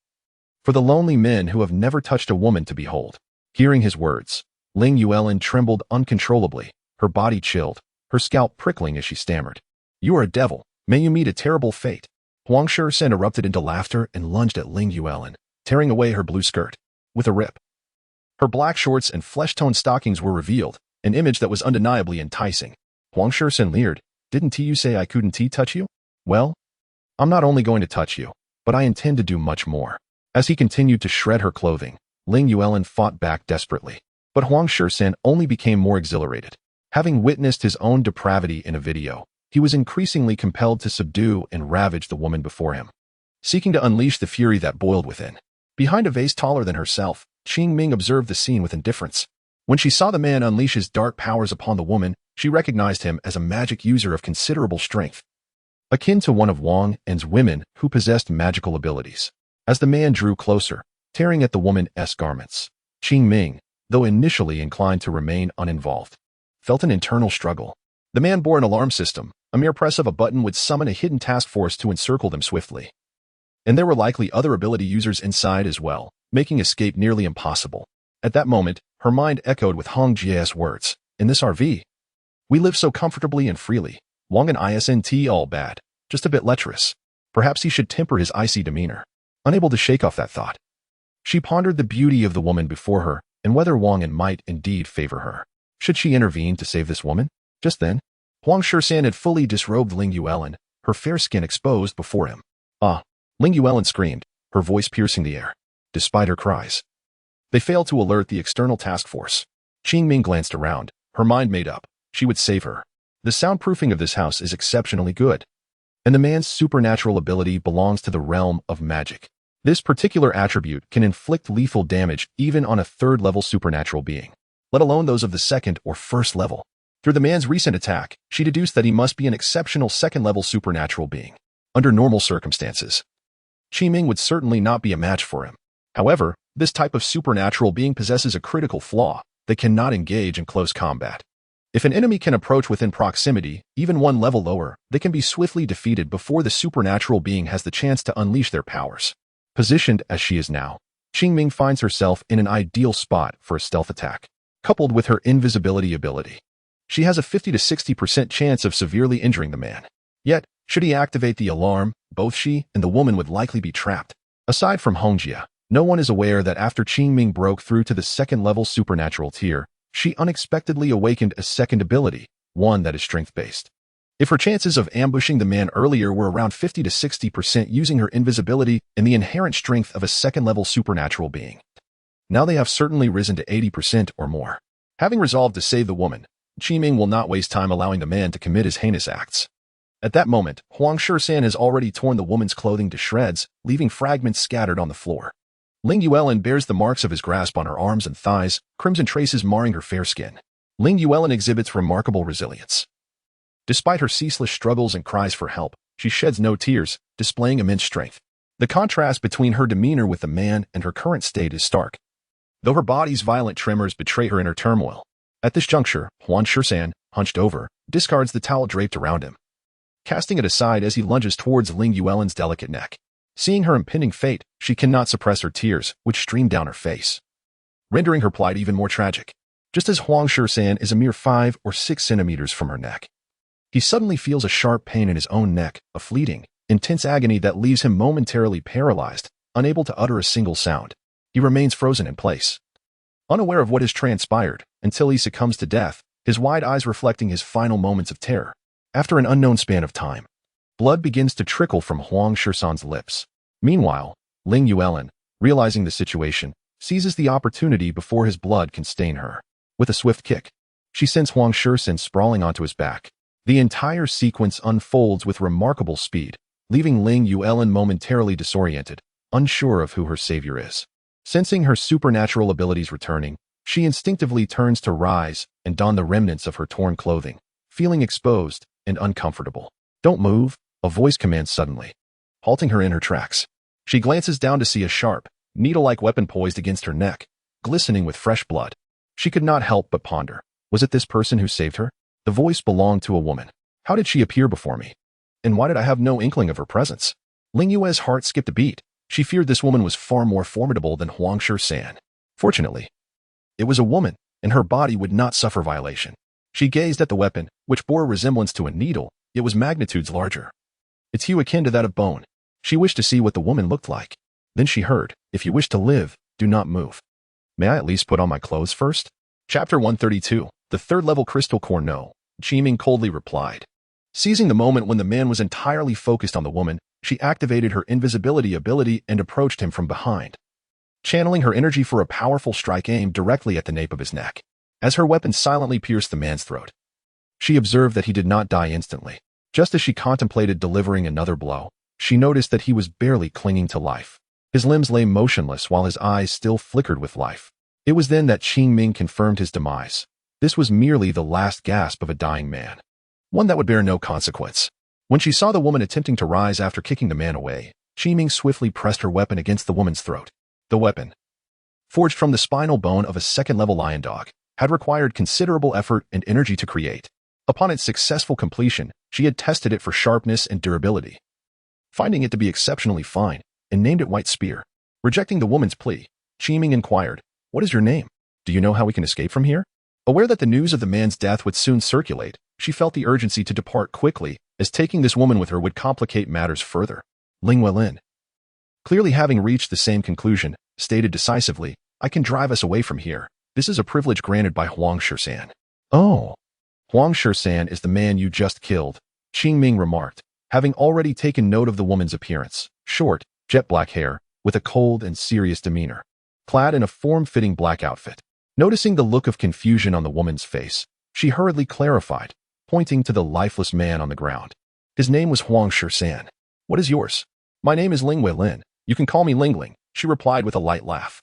For the lonely men who have never touched a woman to behold. Hearing his words, Ling Yuelin trembled uncontrollably, her body chilled, her scalp prickling as she stammered. You are a devil. May you meet a terrible fate. Huang Shursan erupted into laughter and lunged at Ling Yuelin, tearing away her blue skirt. With a rip. Her black shorts and flesh-toned stockings were revealed, an image that was undeniably enticing. Huang Shursan leered. Didn't you say I couldn't touch you? Well, I'm not only going to touch you, but I intend to do much more. As he continued to shred her clothing, Ling Yuelin fought back desperately. But Huang Shursan only became more exhilarated. Having witnessed his own depravity in a video, he was increasingly compelled to subdue and ravage the woman before him, seeking to unleash the fury that boiled within. Behind a vase taller than herself, Qing Ming observed the scene with indifference. When she saw the man unleash his dark powers upon the woman, she recognized him as a magic user of considerable strength, akin to one of Wang An's women who possessed magical abilities. As the man drew closer, tearing at the woman's garments, Qing Ming, though initially inclined to remain uninvolved, felt an internal struggle. The man bore an alarm system. A mere press of a button would summon a hidden task force to encircle them swiftly. And there were likely other ability users inside as well, making escape nearly impossible. At that moment, her mind echoed with Hong Jia's words. In this RV, we live so comfortably and freely. Wang An isn't all bad, just a bit lecherous. Perhaps he should temper his icy demeanor. Unable to shake off that thought, she pondered the beauty of the woman before her and whether Wang An might indeed favor her. Should she intervene to save this woman? Just then, Huang Shursan had fully disrobed Ling Yuelin, her fair skin exposed before him. Ah! Ling Yuelin screamed, her voice piercing the air. Despite her cries, they failed to alert the external task force. Qing Ming glanced around, her mind made up. She would save her. The soundproofing of this house is exceptionally good, and the man's supernatural ability belongs to the realm of magic. This particular attribute can inflict lethal damage even on a third-level supernatural being, let alone those of the second or first level. Through the man's recent attack, she deduced that he must be an exceptional second-level supernatural being. Under normal circumstances, Qi Ming would certainly not be a match for him. However, this type of supernatural being possesses a critical flaw. They cannot engage in close combat. If an enemy can approach within proximity, even one level lower, they can be swiftly defeated before the supernatural being has the chance to unleash their powers. Positioned as she is now, Qing Ming finds herself in an ideal spot for a stealth attack. Coupled with her invisibility ability, she has a 50 to 60% chance of severely injuring the man. Yet, should he activate the alarm, both she and the woman would likely be trapped. Aside from Hongjia, no one is aware that after Qing Ming broke through to the second-level supernatural tier, she unexpectedly awakened a second ability, one that is strength-based. If her chances of ambushing the man earlier were around 50 to 60% using her invisibility and the inherent strength of a second-level supernatural being, now they have certainly risen to 80% or more. Having resolved to save the woman, Qi Ming will not waste time allowing the man to commit his heinous acts. At that moment, Huang Shursan has already torn the woman's clothing to shreds, leaving fragments scattered on the floor. Ling Yuelin bears the marks of his grasp on her arms and thighs, crimson traces marring her fair skin. Ling Yuelin exhibits remarkable resilience. Despite her ceaseless struggles and cries for help, she sheds no tears, displaying immense strength. The contrast between her demeanor with the man and her current state is stark, though her body's violent tremors betray her inner turmoil. At this juncture, Huang Shursan, hunched over, discards the towel draped around him, casting it aside as he lunges towards Ling Yuelin's delicate neck. Seeing her impending fate, she cannot suppress her tears, which stream down her face, rendering her plight even more tragic. Just as Huang Shisan is a mere 5 or 6 centimeters from her neck, he suddenly feels a sharp pain in his own neck, a fleeting, intense agony that leaves him momentarily paralyzed, unable to utter a single sound. He remains frozen in place, unaware of what has transpired, until he succumbs to death, his wide eyes reflecting his final moments of terror. After an unknown span of time, blood begins to trickle from Huang Shisan's lips. Meanwhile, Ling Yuelin, realizing the situation, seizes the opportunity before his blood can stain her. With a swift kick, she sends Huang Shisan sprawling onto his back. The entire sequence unfolds with remarkable speed, leaving Ling Yuelin momentarily disoriented, unsure of who her savior is. Sensing her supernatural abilities returning, she instinctively turns to rise and don the remnants of her torn clothing, feeling exposed and uncomfortable. "Don't move," a voice commands suddenly, halting her in her tracks. She glances down to see a sharp, needle-like weapon poised against her neck, glistening with fresh blood. She could not help but ponder. Was it this person who saved her? The voice belonged to a woman. How did she appear before me? And why did I have no inkling of her presence? Ling Yue's heart skipped a beat. She feared this woman was far more formidable than Huang Shisan. Fortunately, it was a woman, and her body would not suffer violation. She gazed at the weapon, which bore a resemblance to a needle, yet was magnitudes larger, its hue akin to that of bone. She wished to see what the woman looked like. Then she heard, "If you wish to live, do not move." "May I at least put on my clothes first?" Chapter 132. The third-level crystal core. No, Qiming coldly replied. Seizing the moment when the man was entirely focused on the woman, she activated her invisibility ability and approached him from behind, channeling her energy for a powerful strike aimed directly at the nape of his neck. As her weapon silently pierced the man's throat, she observed that he did not die instantly. Just as she contemplated delivering another blow, she noticed that he was barely clinging to life. His limbs lay motionless while his eyes still flickered with life. It was then that Qiming confirmed his demise. This was merely the last gasp of a dying man, one that would bear no consequence. When she saw the woman attempting to rise after kicking the man away, Qiming swiftly pressed her weapon against the woman's throat. The weapon, forged from the spinal bone of a second-level lion dog, had required considerable effort and energy to create. Upon its successful completion, she had tested it for sharpness and durability, finding it to be exceptionally fine, and named it White Spear. Rejecting the woman's plea, Qiming inquired, "What is your name? Do you know how we can escape from here?" Aware that the news of the man's death would soon circulate, she felt the urgency to depart quickly, as taking this woman with her would complicate matters further. Ling Yuelin, clearly having reached the same conclusion, stated decisively, "I can drive us away from here. This is a privilege granted by Huang Shisan." "Oh, Huang Shisan is the man you just killed," Qiming remarked, having already taken note of the woman's appearance. Short, jet-black hair, with a cold and serious demeanor, clad in a form-fitting black outfit. Noticing the look of confusion on the woman's face, she hurriedly clarified, pointing to the lifeless man on the ground. "His name was Huang Shisan. What is yours?" "My name is Ling Yuelin. You can call me Lingling," she replied with a light laugh,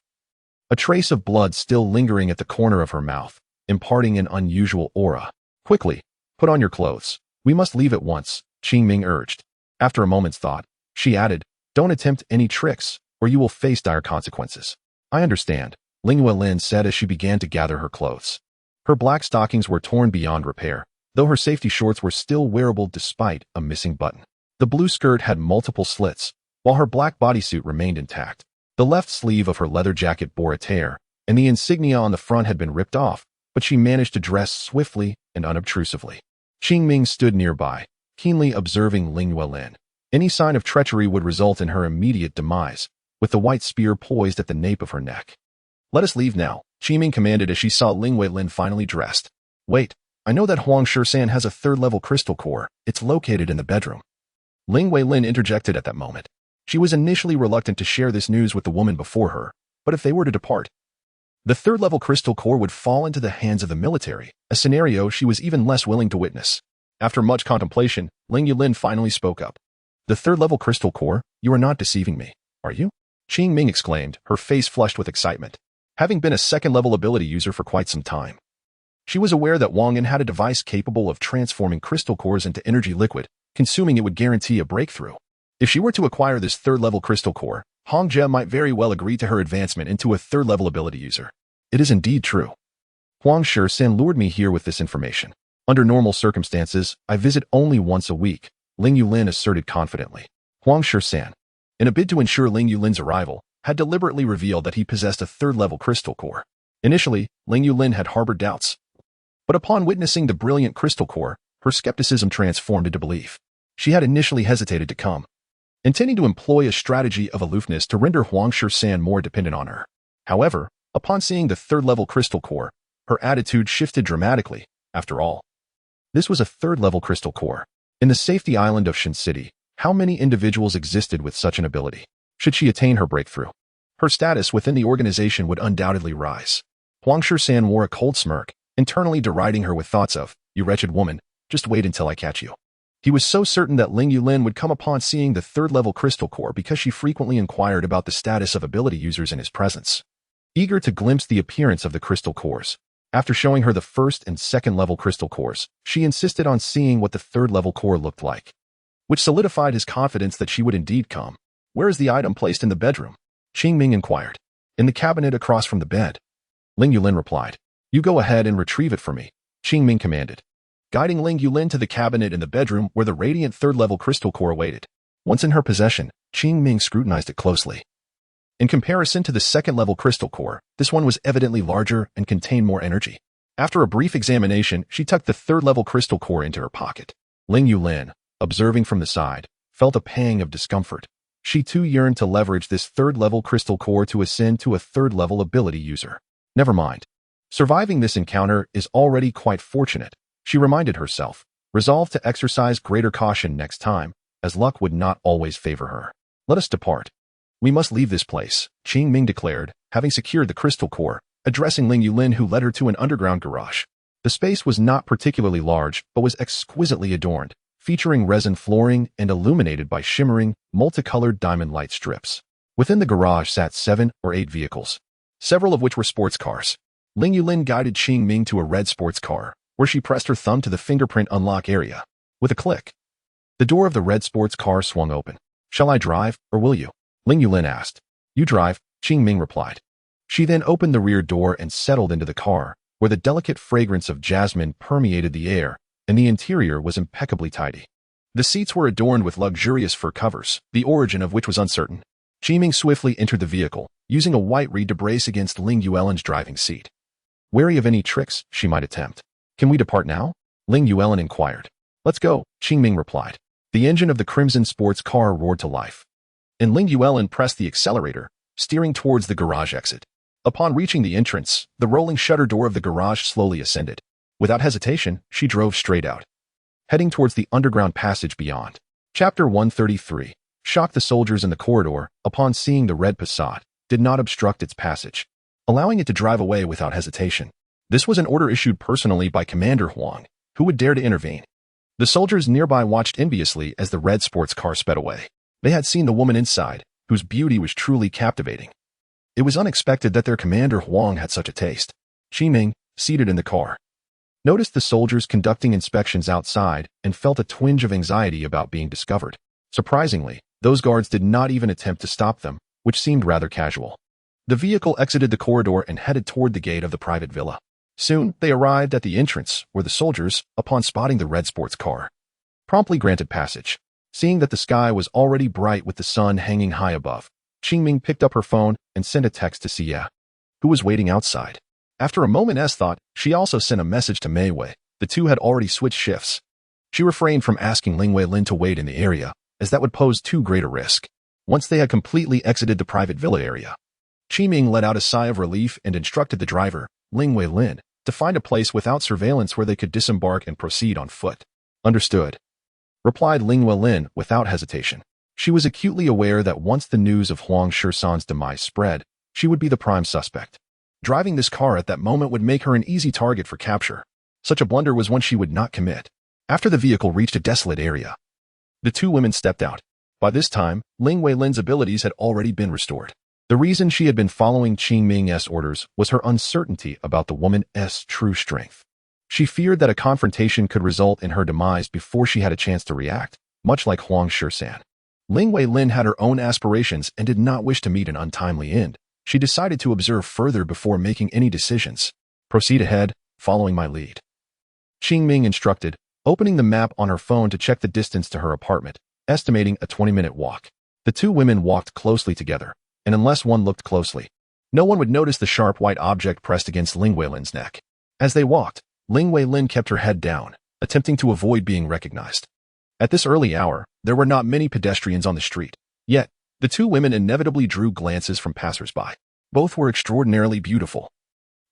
a trace of blood still lingering at the corner of her mouth, imparting an unusual aura. "Quickly, put on your clothes. We must leave at once," Qiming urged. After a moment's thought, she added, "Don't attempt any tricks, or you will face dire consequences." "I understand," Ling Yuelin said as she began to gather her clothes. Her black stockings were torn beyond repair, though her safety shorts were still wearable despite a missing button. The blue skirt had multiple slits, while her black bodysuit remained intact. The left sleeve of her leather jacket bore a tear, and the insignia on the front had been ripped off, but she managed to dress swiftly and unobtrusively. Qiming stood nearby, keenly observing Ling Yuelin. Any sign of treachery would result in her immediate demise, with the white spear poised at the nape of her neck. "Let us leave now," Qiming commanded as she saw Ling Yuelin finally dressed. "Wait, I know that Huang Shisan has a third-level crystal core. It's located in the bedroom." Ling Yuelin interjected at that moment. She was initially reluctant to share this news with the woman before her, but if they were to depart, the third-level crystal core would fall into the hands of the military, a scenario she was even less willing to witness. After much contemplation, Ling Yuelin finally spoke up. "The third-level crystal core? You are not deceiving me, are you?" Qiming exclaimed, her face flushed with excitement. Having been a second-level ability user for quite some time, she was aware that Wang An had a device capable of transforming crystal cores into energy liquid, consuming it would guarantee a breakthrough. If she were to acquire this third-level crystal core, Hong Jie might very well agree to her advancement into a third-level ability user. It is indeed true. Huang Shisan lured me here with this information. Under normal circumstances, I visit only once a week, Ling Yulin asserted confidently. Huang Shisan, in a bid to ensure Ling Yulin's arrival, had deliberately revealed that he possessed a third-level crystal core. Initially, Ling Yulin had harbored doubts, but upon witnessing the brilliant crystal core, her skepticism transformed into belief. She had initially hesitated to come, intending to employ a strategy of aloofness to render Huang Shisan more dependent on her. However, upon seeing the third-level crystal core, her attitude shifted dramatically. After all, this was a third-level crystal core. In the safety island of Shin City, how many individuals existed with such an ability? Should she attain her breakthrough, her status within the organization would undoubtedly rise. Huang Shisan wore a cold smirk, internally deriding her with thoughts of, "You wretched woman, just wait until I catch you." He was so certain that Ling Yulin would come upon seeing the third-level crystal core because she frequently inquired about the status of ability users in his presence. Eager to glimpse the appearance of the crystal cores, after showing her the first and second-level crystal cores, she insisted on seeing what the third-level core looked like, which solidified his confidence that she would indeed come. "Where is the item placed in the bedroom?" Qingming inquired. "In the cabinet across from the bed." Ling Yulin replied. "You go ahead and retrieve it for me," Qingming commanded, guiding Ling Yulin to the cabinet in the bedroom where the radiant third-level crystal core awaited. Once in her possession, Qingming scrutinized it closely. In comparison to the second-level crystal core, this one was evidently larger and contained more energy. After a brief examination, she tucked the third-level crystal core into her pocket. Ling Yulin, observing from the side, felt a pang of discomfort. She too yearned to leverage this third-level crystal core to ascend to a third-level ability user. Never mind. Surviving this encounter is already quite fortunate, she reminded herself, resolved to exercise greater caution next time, as luck would not always favor her. "Let us depart. We must leave this place," Qingming declared, having secured the crystal core, addressing Ling Yulin, who led her to an underground garage. The space was not particularly large, but was exquisitely adorned, featuring resin flooring and illuminated by shimmering, multicolored diamond light strips. Within the garage sat 7 or 8 vehicles, several of which were sports cars. Ling Yulin guided Qingming to a red sports car, where she pressed her thumb to the fingerprint unlock area. With a click, the door of the red sports car swung open. "Shall I drive, or will you?" Ling Yulin asked. "You drive," Qingming replied. She then opened the rear door and settled into the car, where the delicate fragrance of jasmine permeated the air, and the interior was impeccably tidy. The seats were adorned with luxurious fur covers, the origin of which was uncertain. Qingming swiftly entered the vehicle, using a white reed to brace against Ling Yulin's driving seat, wary of any tricks she might attempt. "Can we depart now?" Ling Yulin inquired. "Let's go," Qingming replied. The engine of the crimson sports car roared to life, and Ling Yulin pressed the accelerator, steering towards the garage exit. Upon reaching the entrance, the rolling shutter door of the garage slowly ascended. Without hesitation, she drove straight out, heading towards the underground passage beyond. Chapter 133. Shocked, the soldiers in the corridor, upon seeing the red Passat, did not obstruct its passage, allowing it to drive away without hesitation. This was an order issued personally by Commander Huang, who would dare to intervene. The soldiers nearby watched enviously as the red sports car sped away. They had seen the woman inside, whose beauty was truly captivating. It was unexpected that their commander Huang had such a taste. Qingming, seated in the car, noticed the soldiers conducting inspections outside and felt a twinge of anxiety about being discovered. Surprisingly, those guards did not even attempt to stop them, which seemed rather casual. The vehicle exited the corridor and headed toward the gate of the private villa. Soon, they arrived at the entrance, where the soldiers, upon spotting the red sports car, promptly granted passage. Seeing that the sky was already bright with the sun hanging high above, Qingming picked up her phone and sent a text to Xia, who was waiting outside. After a moment's thought, she also sent a message to Mei Wei. The two had already switched shifts. She refrained from asking Ling Wei Lin to wait in the area, as that would pose too great a risk. Once they had completely exited the private villa area, Qingming let out a sigh of relief and instructed the driver, Ling Wei Lin, to find a place without surveillance where they could disembark and proceed on foot. "Understood," replied Ling Wei Lin without hesitation. She was acutely aware that once the news of Huang Shisan's demise spread, she would be the prime suspect. Driving this car at that moment would make her an easy target for capture. Such a blunder was one she would not commit. After the vehicle reached a desolate area, the two women stepped out. By this time, Ling Wei Lin's abilities had already been restored. The reason she had been following Qingming's orders was her uncertainty about the woman's true strength. She feared that a confrontation could result in her demise before she had a chance to react, much like Huang Shisan. Ling Wei Lin had her own aspirations and did not wish to meet an untimely end. She decided to observe further before making any decisions. "Proceed ahead, following my lead," Qingming instructed, opening the map on her phone to check the distance to her apartment, estimating a 20-minute walk. The two women walked closely together, and unless one looked closely, no one would notice the sharp white object pressed against Ling Weilin's neck. As they walked, Ling Weilin kept her head down, attempting to avoid being recognized. At this early hour, there were not many pedestrians on the street. Yet, the two women inevitably drew glances from passersby. Both were extraordinarily beautiful,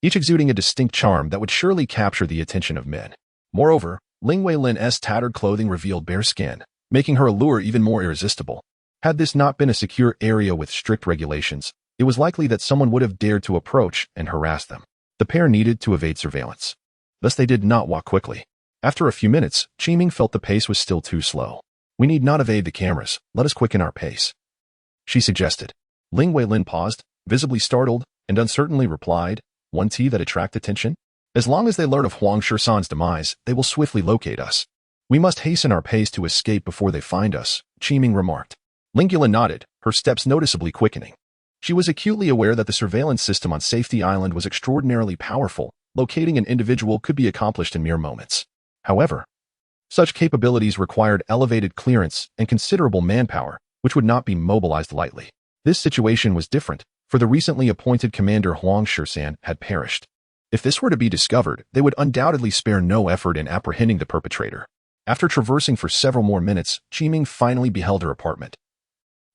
each exuding a distinct charm that would surely capture the attention of men. Moreover, Ling Weilin's tattered clothing revealed bare skin, making her allure even more irresistible. Had this not been a secure area with strict regulations, it was likely that someone would have dared to approach and harass them. The pair needed to evade surveillance. Thus they did not walk quickly. After a few minutes, Qingming felt the pace was still too slow. We need not evade the cameras, let us quicken our pace, she suggested. Ling Weilin paused, visibly startled, and uncertainly replied, "One tea that attract attention? As long as they learn of Huang Shisan's demise, they will swiftly locate us. We must hasten our pace to escape before they find us," Qingming remarked. Ling Weilin nodded, her steps noticeably quickening. She was acutely aware that the surveillance system on Safety Island was extraordinarily powerful. Locating an individual could be accomplished in mere moments. However, such capabilities required elevated clearance and considerable manpower, which would not be mobilized lightly. This situation was different, for the recently appointed commander Huang Shisan had perished. If this were to be discovered, they would undoubtedly spare no effort in apprehending the perpetrator. After traversing for several more minutes, Qingming finally beheld her apartment.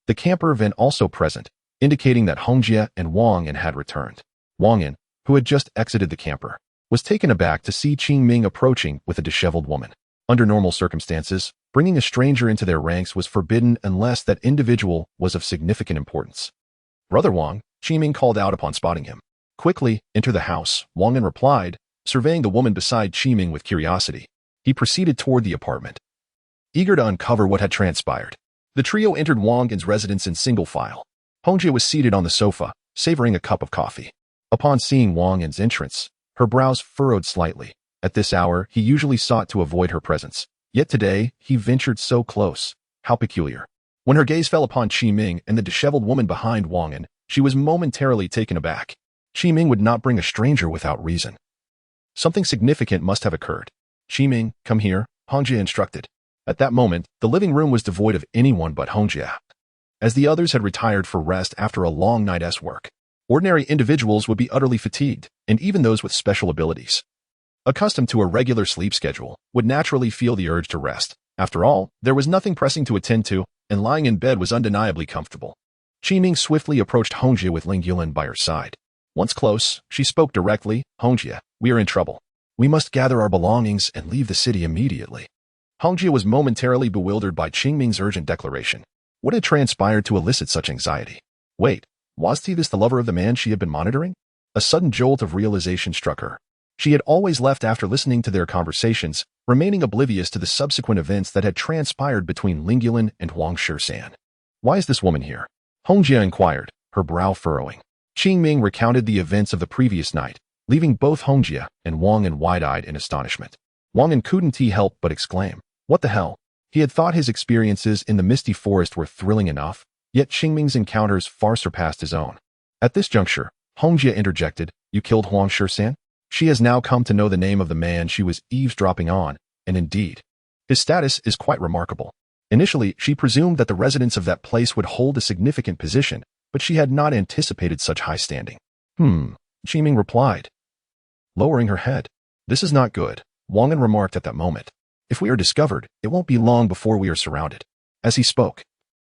The camper van also present, indicating that Hongjie and Wang An had returned. Wang An, who had just exited the camper, was taken aback to see Qingming approaching with a disheveled woman. Under normal circumstances, bringing a stranger into their ranks was forbidden unless that individual was of significant importance. "Brother Wang," Qingming called out upon spotting him. "Quickly, enter the house," Wang An replied, surveying the woman beside Qingming with curiosity. He proceeded toward the apartment, eager to uncover what had transpired. The trio entered Wang An's residence in single file. Hongjie was seated on the sofa, savoring a cup of coffee. Upon seeing Wang An's entrance, her brows furrowed slightly. At this hour, he usually sought to avoid her presence. Yet today, he ventured so close. How peculiar. When her gaze fell upon Qingming and the disheveled woman behind Wang An, she was momentarily taken aback. Qingming would not bring a stranger without reason. Something significant must have occurred. "Qingming, come here," Hongjie instructed. At that moment, the living room was devoid of anyone but Hongjie, as the others had retired for rest after a long night's work. Ordinary individuals would be utterly fatigued, and even those with special abilities, accustomed to a regular sleep schedule, would naturally feel the urge to rest. After all, there was nothing pressing to attend to, and lying in bed was undeniably comfortable. Qingming swiftly approached Hongjie with Ling Weilin by her side. Once close, she spoke directly, "Hongjie, we are in trouble. We must gather our belongings and leave the city immediately." Hongjie was momentarily bewildered by Qingming's urgent declaration. What had transpired to elicit such anxiety? Wait, was this the lover of the man she had been monitoring? A sudden jolt of realization struck her. She had always left after listening to their conversations, remaining oblivious to the subsequent events that had transpired between Ling Weilin and Huang Shisan. "Why is this woman here?" Hongjie inquired, her brow furrowing. Qingming recounted the events of the previous night, leaving both Hongjie and Wang An wide-eyed in astonishment. Wang An couldn't help but exclaim, "What the hell?" He had thought his experiences in the misty forest were thrilling enough, yet Qingming's encounters far surpassed his own. At this juncture, Hongjie interjected, "You killed Huang Shisan?" She has now come to know the name of the man she was eavesdropping on, and indeed, his status is quite remarkable. Initially, she presumed that the residents of that place would hold a significant position, but she had not anticipated such high standing. Qingming replied, lowering her head. "This is not good," Wang An remarked at that moment. "If we are discovered, it won't be long before we are surrounded." As he spoke,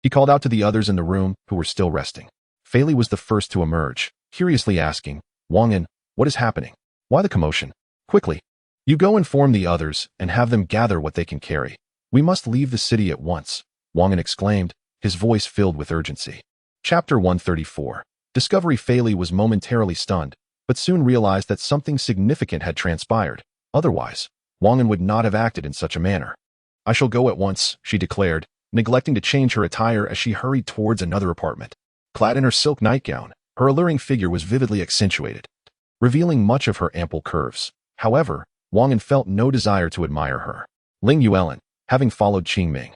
he called out to the others in the room who were still resting. Fei Li was the first to emerge, curiously asking, "Wang An, what is happening? Why the commotion? Quickly, you go inform the others and have them gather what they can carry. We must leave the city at once," Wang An exclaimed, his voice filled with urgency. Chapter 134. Discovery. Fei Li was momentarily stunned, but soon realized that something significant had transpired. Otherwise, Wang An would not have acted in such a manner. "I shall go at once," she declared, neglecting to change her attire as she hurried towards another apartment. Clad in her silk nightgown, her alluring figure was vividly accentuated, revealing much of her ample curves. However, Wang An felt no desire to admire her. Ling Weilin, having followed Qingming,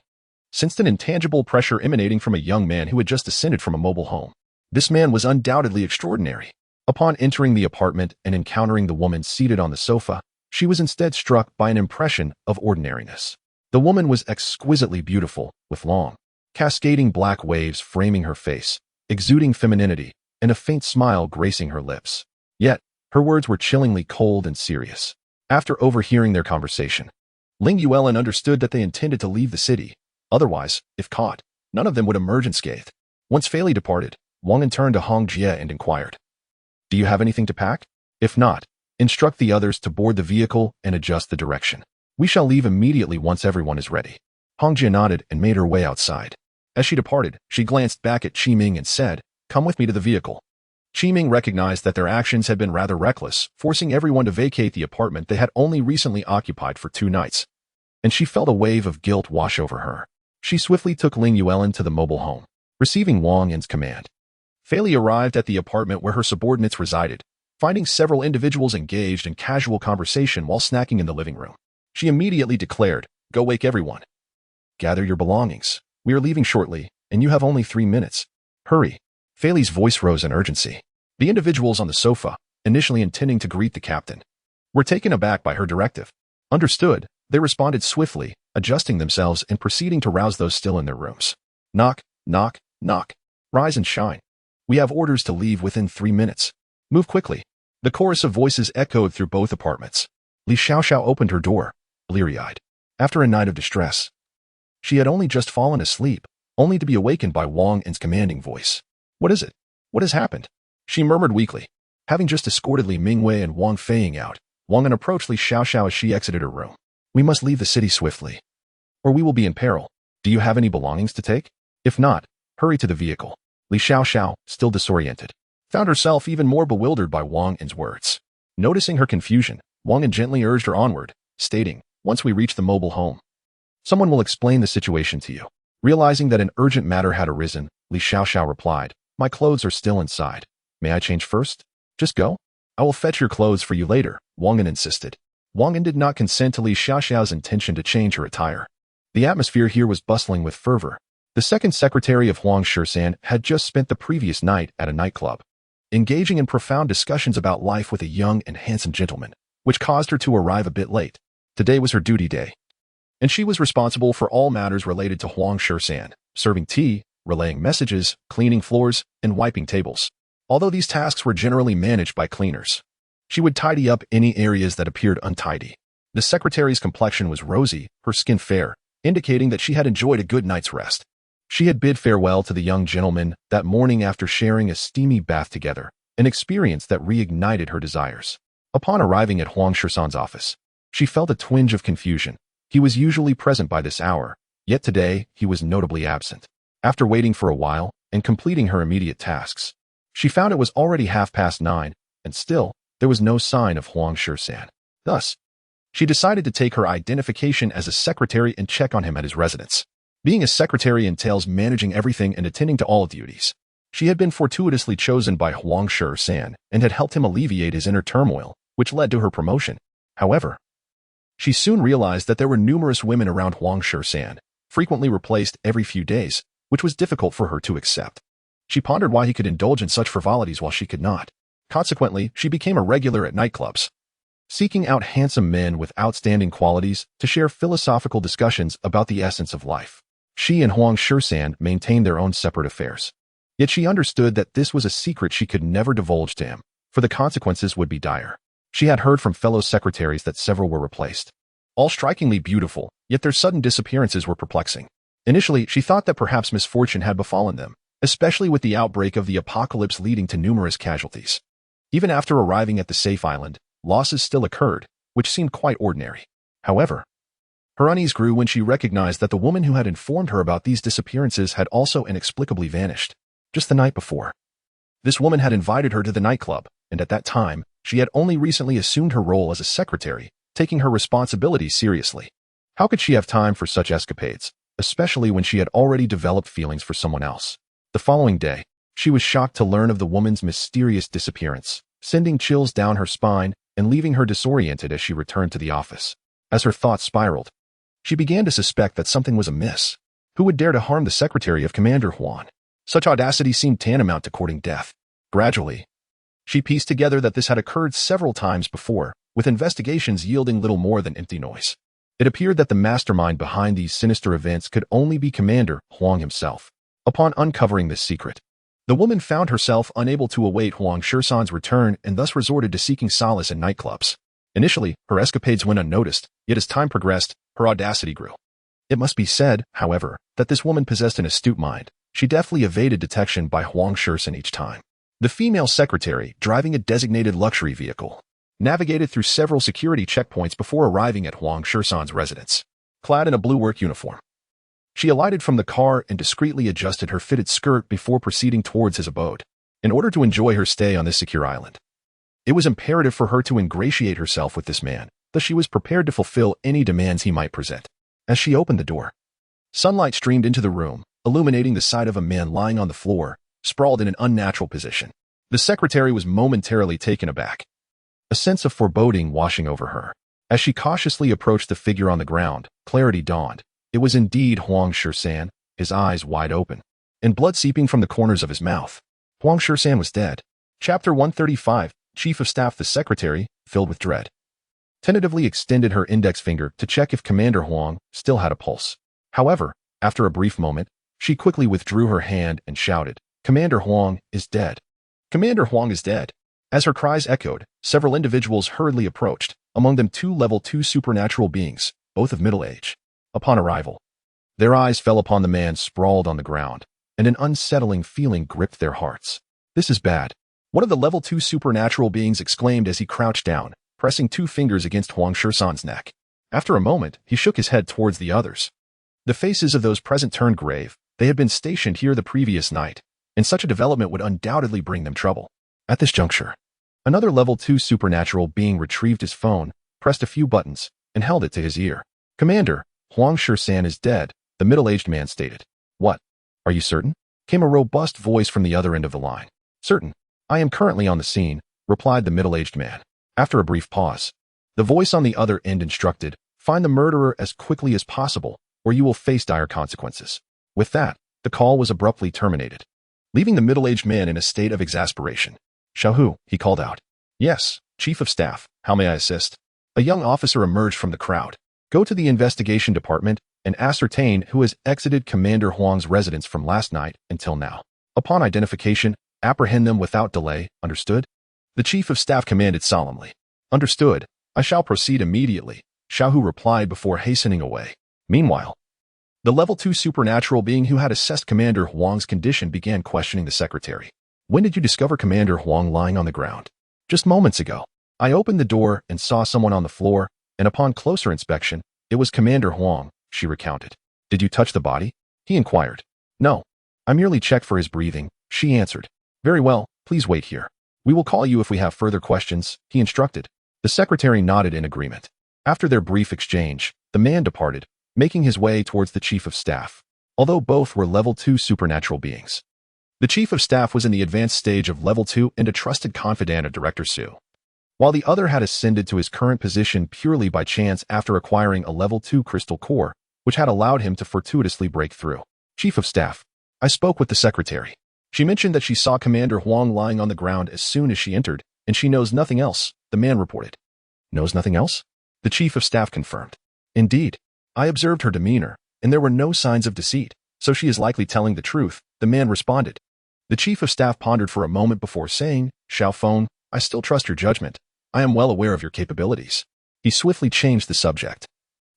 sensed an intangible pressure emanating from a young man who had just descended from a mobile home. This man was undoubtedly extraordinary. Upon entering the apartment and encountering the woman seated on the sofa, She was instead struck by an impression of ordinariness. The woman was exquisitely beautiful, with long, cascading black waves framing her face, exuding femininity, and a faint smile gracing her lips. Yet, her words were chillingly cold and serious. After overhearing their conversation, Ling Yuelin understood that they intended to leave the city. Otherwise, if caught, none of them would emerge unscathed. Once Fei Li departed, Wang An turned to Hong Jie and inquired, "Do you have anything to pack? If not, instruct the others to board the vehicle and adjust the direction. We shall leave immediately once everyone is ready." Hong Jie nodded and made her way outside. As she departed, she glanced back at Qi Ming and said, "Come with me to the vehicle." Qi Ming recognized that their actions had been rather reckless, forcing everyone to vacate the apartment they had only recently occupied for 2 nights, and she felt a wave of guilt wash over her. She swiftly took Ling Yuelin to the mobile home, receiving Wang An's command. Fei Li arrived at the apartment where her subordinates resided, finding several individuals engaged in casual conversation while snacking in the living room. She immediately declared, "Go wake everyone. Gather your belongings. We are leaving shortly, and you have only 3 minutes. Hurry." Fei Li's voice rose in urgency. The individuals on the sofa, initially intending to greet the captain, were taken aback by her directive. Understood, they responded swiftly, adjusting themselves and proceeding to rouse those still in their rooms. "Knock, knock, knock. Rise and shine. We have orders to leave within 3 minutes. Move quickly." The chorus of voices echoed through both apartments. Li Xiaoxiao opened her door, bleary-eyed. After a night of distress, she had only just fallen asleep, only to be awakened by Wang An's commanding voice. "What is it? What has happened?" she murmured weakly. Having just escorted Li Mingwei and Wang Feiying out, Wang An approached Li Xiaoxiao as she exited her room. "We must leave the city swiftly, or we will be in peril. Do you have any belongings to take? If not, hurry to the vehicle." Li Xiaoxiao, still disoriented, found herself even more bewildered by Wang An's words. Noticing her confusion, Wang An gently urged her onward, stating, "Once we reach the mobile home, someone will explain the situation to you." Realizing that an urgent matter had arisen, Li Xiaoxiao replied, "My clothes are still inside. May I change first? Just go. I will fetch your clothes for you later," Wang An insisted. Wang An did not consent to Li Xiaoxiao's intention to change her attire. The atmosphere here was bustling with fervor. The second secretary of Huang Shisan had just spent the previous night at a nightclub, engaging in profound discussions about life with a young and handsome gentleman, which caused her to arrive a bit late. Today was her duty day, and she was responsible for all matters related to Huang Shisan, serving tea, relaying messages, cleaning floors, and wiping tables. Although these tasks were generally managed by cleaners, she would tidy up any areas that appeared untidy. The secretary's complexion was rosy, her skin fair, indicating that she had enjoyed a good night's rest. She had bid farewell to the young gentleman that morning after sharing a steamy bath together, an experience that reignited her desires. Upon arriving at Huang Shisan's office, she felt a twinge of confusion. He was usually present by this hour, yet today he was notably absent. After waiting for a while and completing her immediate tasks, she found it was already 9:30, and still, there was no sign of Huang Shisan. Thus, she decided to take her identification as a secretary and check on him at his residence. Being a secretary entails managing everything and attending to all duties. She had been fortuitously chosen by Huang Shisan and had helped him alleviate his inner turmoil, which led to her promotion. However, she soon realized that there were numerous women around Huang Shisan, frequently replaced every few days, which was difficult for her to accept. She pondered why he could indulge in such frivolities while she could not. Consequently, she became a regular at nightclubs, seeking out handsome men with outstanding qualities to share philosophical discussions about the essence of life. She and Huang Shisan maintained their own separate affairs. Yet she understood that this was a secret she could never divulge to him, for the consequences would be dire. She had heard from fellow secretaries that several were replaced. All strikingly beautiful, yet their sudden disappearances were perplexing. Initially, she thought that perhaps misfortune had befallen them, especially with the outbreak of the apocalypse leading to numerous casualties. Even after arriving at the safe island, losses still occurred, which seemed quite ordinary. However, her unease grew when she recognized that the woman who had informed her about these disappearances had also inexplicably vanished. Just the night before, this woman had invited her to the nightclub, and at that time, she had only recently assumed her role as a secretary, taking her responsibilities seriously. How could she have time for such escapades, especially when she had already developed feelings for someone else? The following day, she was shocked to learn of the woman's mysterious disappearance, sending chills down her spine and leaving her disoriented as she returned to the office. As her thoughts spiraled, she began to suspect that something was amiss. Who would dare to harm the secretary of Commander Huan? Such audacity seemed tantamount to courting death. Gradually, she pieced together that this had occurred several times before, with investigations yielding little more than empty noise. It appeared that the mastermind behind these sinister events could only be Commander Huang himself. Upon uncovering this secret, the woman found herself unable to await Huang Shisan's return and thus resorted to seeking solace in nightclubs. Initially, her escapades went unnoticed, yet as time progressed, her audacity grew. It must be said, however, that this woman possessed an astute mind. She deftly evaded detection by Huang Shisan each time. The female secretary, driving a designated luxury vehicle, navigated through several security checkpoints before arriving at Huang Shisan's residence. Clad in a blue work uniform, she alighted from the car and discreetly adjusted her fitted skirt before proceeding towards his abode. In order to enjoy her stay on this secure island, it was imperative for her to ingratiate herself with this man, thus she was prepared to fulfill any demands he might present. As she opened the door, sunlight streamed into the room, illuminating the sight of a man lying on the floor, sprawled in an unnatural position. The secretary was momentarily taken aback, a sense of foreboding washing over her. As she cautiously approached the figure on the ground, clarity dawned. It was indeed Huang Shisan, his eyes wide open, and blood seeping from the corners of his mouth. Huang Shisan was dead. Chapter 135, Chief of Staff. The secretary, filled with dread, tentatively extended her index finger to check if Commander Huang still had a pulse. However, after a brief moment, she quickly withdrew her hand and shouted, "Commander Huang is dead. Commander Huang is dead." As her cries echoed, several individuals hurriedly approached, among them 2 level 2 supernatural beings, both of middle age. Upon arrival, their eyes fell upon the man sprawled on the ground, and an unsettling feeling gripped their hearts. "This is bad," one of the level 2 supernatural beings exclaimed as he crouched down, pressing 2 fingers against Huang Shisan's neck. After a moment, he shook his head towards the others. The faces of those present turned grave. They had been stationed here the previous night, and such a development would undoubtedly bring them trouble. At this juncture, another level 2 supernatural being retrieved his phone, pressed a few buttons, and held it to his ear. "Commander, Huang Shisan is dead," the middle-aged man stated. "What? Are you certain?" came a robust voice from the other end of the line. "Certain. I am currently on the scene," replied the middle-aged man. After a brief pause, the voice on the other end instructed, "Find the murderer as quickly as possible, or you will face dire consequences." With that, the call was abruptly terminated, leaving the middle-aged man in a state of exasperation. "Xiaohu," he called out. "Yes, Chief of Staff, how may I assist?" A young officer emerged from the crowd. "Go to the investigation department and ascertain who has exited Commander Huang's residence from last night until now. Upon identification, apprehend them without delay, understood?" The Chief of Staff commanded solemnly. "Understood. I shall proceed immediately," Xiaohu replied before hastening away. Meanwhile, the level 2 supernatural being who had assessed Commander Huang's condition began questioning the secretary. "When did you discover Commander Huang lying on the ground?" "Just moments ago. I opened the door and saw someone on the floor, and upon closer inspection, it was Commander Huang," she recounted. "Did you touch the body?" he inquired. "No. I merely checked for his breathing," she answered. "Very well, please wait here. We will call you if we have further questions," he instructed. The secretary nodded in agreement. After their brief exchange, the man departed, making his way towards the Chief of Staff, although both were level 2 supernatural beings. The Chief of Staff was in the advanced stage of level 2 and a trusted confidant of Director Su, while the other had ascended to his current position purely by chance after acquiring a level 2 crystal core, which had allowed him to fortuitously break through. "Chief of Staff, I spoke with the secretary. She mentioned that she saw Commander Huang lying on the ground as soon as she entered, and she knows nothing else," the man reported. "Knows nothing else?" the Chief of Staff confirmed. "Indeed. I observed her demeanor, and there were no signs of deceit, so she is likely telling the truth," the man responded. The Chief of Staff pondered for a moment before saying, "Xiao Feng, I still trust your judgment. I am well aware of your capabilities." He swiftly changed the subject,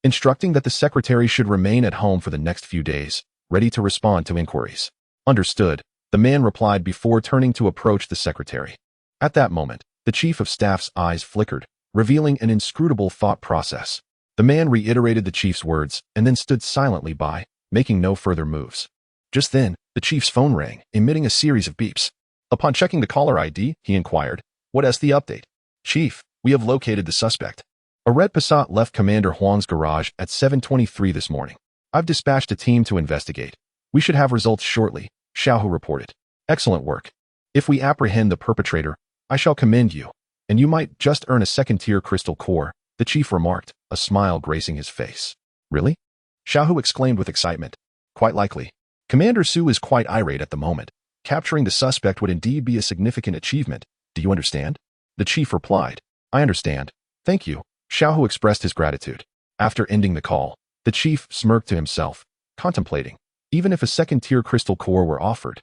instructing that the secretary should remain at home for the next few days, ready to respond to inquiries. "Understood," the man replied before turning to approach the secretary. At that moment, the Chief of Staff's eyes flickered, revealing an inscrutable thought process. The man reiterated the chief's words and then stood silently by, making no further moves. Just then, the chief's phone rang, emitting a series of beeps. Upon checking the caller ID, he inquired, "What is the update?" "Chief, we have located the suspect. A red Passat left Commander Huang's garage at 7:23 this morning. I've dispatched a team to investigate. We should have results shortly," Xiaohu reported. "Excellent work. If we apprehend the perpetrator, I shall commend you, and you might just earn a second-tier crystal core," the chief remarked, a smile gracing his face. "Really?" Xiaohu exclaimed with excitement. "Quite likely. Commander Su is quite irate at the moment. Capturing the suspect would indeed be a significant achievement. Do you understand?" The chief replied. "I understand. Thank you. Xiaohu expressed his gratitude. After ending the call, the chief smirked to himself, contemplating. Even if a second-tier crystal core were offered,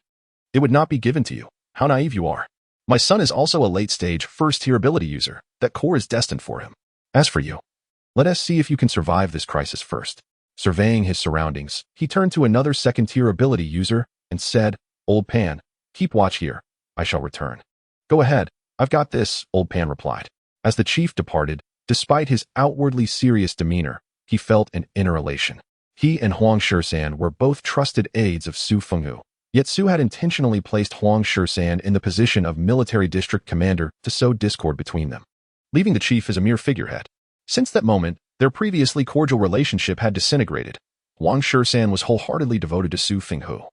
it would not be given to you. How naive you are. My son is also a late-stage first-tier ability user. That core is destined for him. As for you, let us see if you can survive this crisis first. Surveying his surroundings, he turned to another second-tier ability user and said, Old Pan, keep watch here. I shall return. Go ahead. I've got this, Old Pan replied. As the chief departed, despite his outwardly serious demeanor, he felt an inner elation. He and Huang Shisan were both trusted aides of Su Fenghu. Yet Su had intentionally placed Huang Shisan in the position of military district commander to sow discord between them, leaving the chief as a mere figurehead. Since that moment, their previously cordial relationship had disintegrated. Huang Shisan was wholeheartedly devoted to Su Fenghu,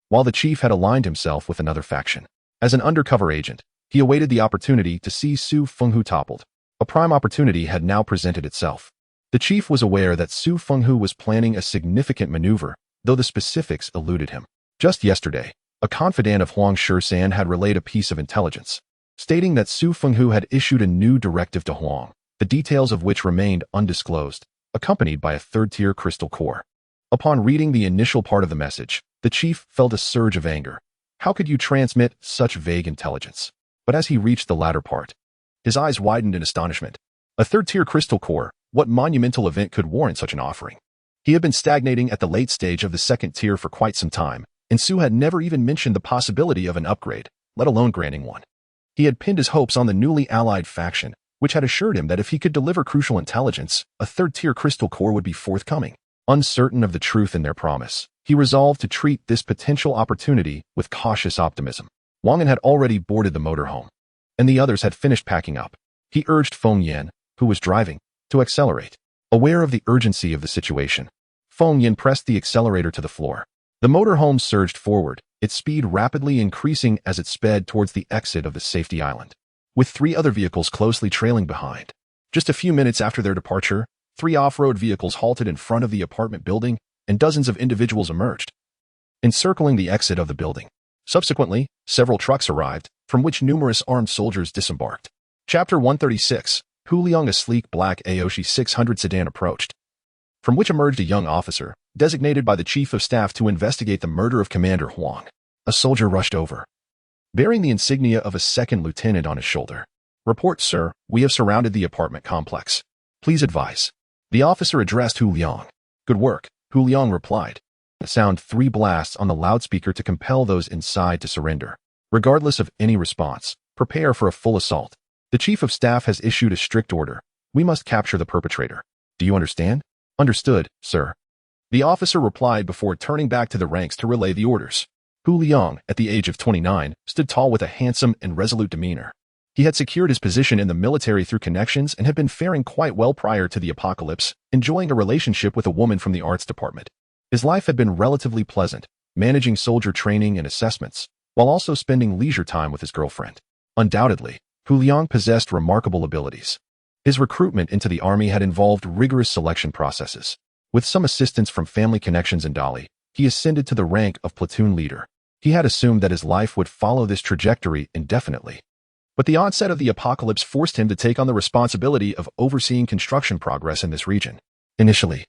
while the chief had aligned himself with another faction. As an undercover agent, he awaited the opportunity to see Su Fenghu toppled. A prime opportunity had now presented itself. The chief was aware that Su Fenghu was planning a significant maneuver, though the specifics eluded him. Just yesterday, a confidant of Huang Shisan had relayed a piece of intelligence, stating that Su Fenghu had issued a new directive to Huang, the details of which remained undisclosed, accompanied by a third-tier crystal core. Upon reading the initial part of the message, the chief felt a surge of anger. How could you transmit such vague intelligence? But as he reached the latter part, his eyes widened in astonishment. A third-tier crystal core, what monumental event could warrant such an offering? He had been stagnating at the late stage of the second tier for quite some time, and Su had never even mentioned the possibility of an upgrade, let alone granting one. He had pinned his hopes on the newly allied faction, which had assured him that if he could deliver crucial intelligence, a third-tier crystal core would be forthcoming. Uncertain of the truth in their promise, he resolved to treat this potential opportunity with cautious optimism. Wang An had already boarded the motorhome, and the others had finished packing up. He urged Feng Yan, who was driving, to accelerate. Aware of the urgency of the situation, Feng Yan pressed the accelerator to the floor. The motorhome surged forward, its speed rapidly increasing as it sped towards the exit of the safety island, with 3 other vehicles closely trailing behind. Just a few minutes after their departure, 3 off-road vehicles halted in front of the apartment building, and dozens of individuals emerged, encircling the exit of the building. Subsequently, several trucks arrived, from which numerous armed soldiers disembarked. Chapter 136, Hu Liang. A sleek black Aoshi 600 sedan approached, from which emerged a young officer, designated by the chief of staff to investigate the murder of Commander Huang. A soldier rushed over, bearing the insignia of a second lieutenant on his shoulder. Report, sir, we have surrounded the apartment complex. Please advise. The officer addressed Hu Liang. Good work, Hu Liang replied. Sound 3 blasts on the loudspeaker to compel those inside to surrender. Regardless of any response, prepare for a full assault. The chief of staff has issued a strict order. We must capture the perpetrator. Do you understand? Understood, sir. The officer replied before turning back to the ranks to relay the orders. Hu Liang, at the age of 29, stood tall with a handsome and resolute demeanor. He had secured his position in the military through connections and had been faring quite well prior to the apocalypse, enjoying a relationship with a woman from the arts department. His life had been relatively pleasant, managing soldier training and assessments, while also spending leisure time with his girlfriend. Undoubtedly, Hu Liang possessed remarkable abilities. His recruitment into the army had involved rigorous selection processes. With some assistance from family connections in Dali, he ascended to the rank of platoon leader. He had assumed that his life would follow this trajectory indefinitely. But the onset of the apocalypse forced him to take on the responsibility of overseeing construction progress in this region. Initially,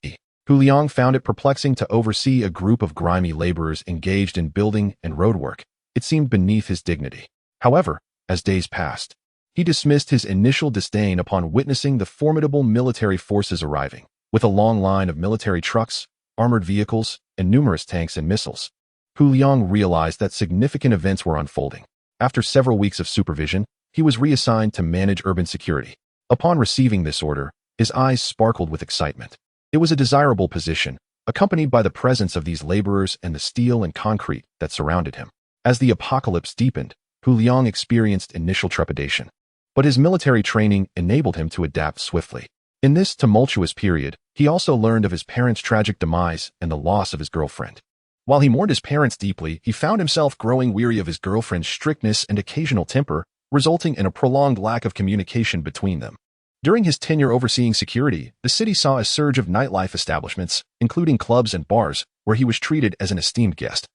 Hu Liang found it perplexing to oversee a group of grimy laborers engaged in building and roadwork. It seemed beneath his dignity. However, as days passed, he dismissed his initial disdain upon witnessing the formidable military forces arriving, with a long line of military trucks, armored vehicles, and numerous tanks and missiles. Hu Liang realized that significant events were unfolding. After several weeks of supervision, he was reassigned to manage urban security. Upon receiving this order, his eyes sparkled with excitement. It was a desirable position, accompanied by the presence of these laborers and the steel and concrete that surrounded him. As the apocalypse deepened, Hu Liang experienced initial trepidation, but his military training enabled him to adapt swiftly. In this tumultuous period, he also learned of his parents' tragic demise and the loss of his girlfriend. While he mourned his parents deeply, he found himself growing weary of his girlfriend's strictness and occasional temper, resulting in a prolonged lack of communication between them. During his tenure overseeing security, the city saw a surge of nightlife establishments, including clubs and bars, where he was treated as an esteemed guest,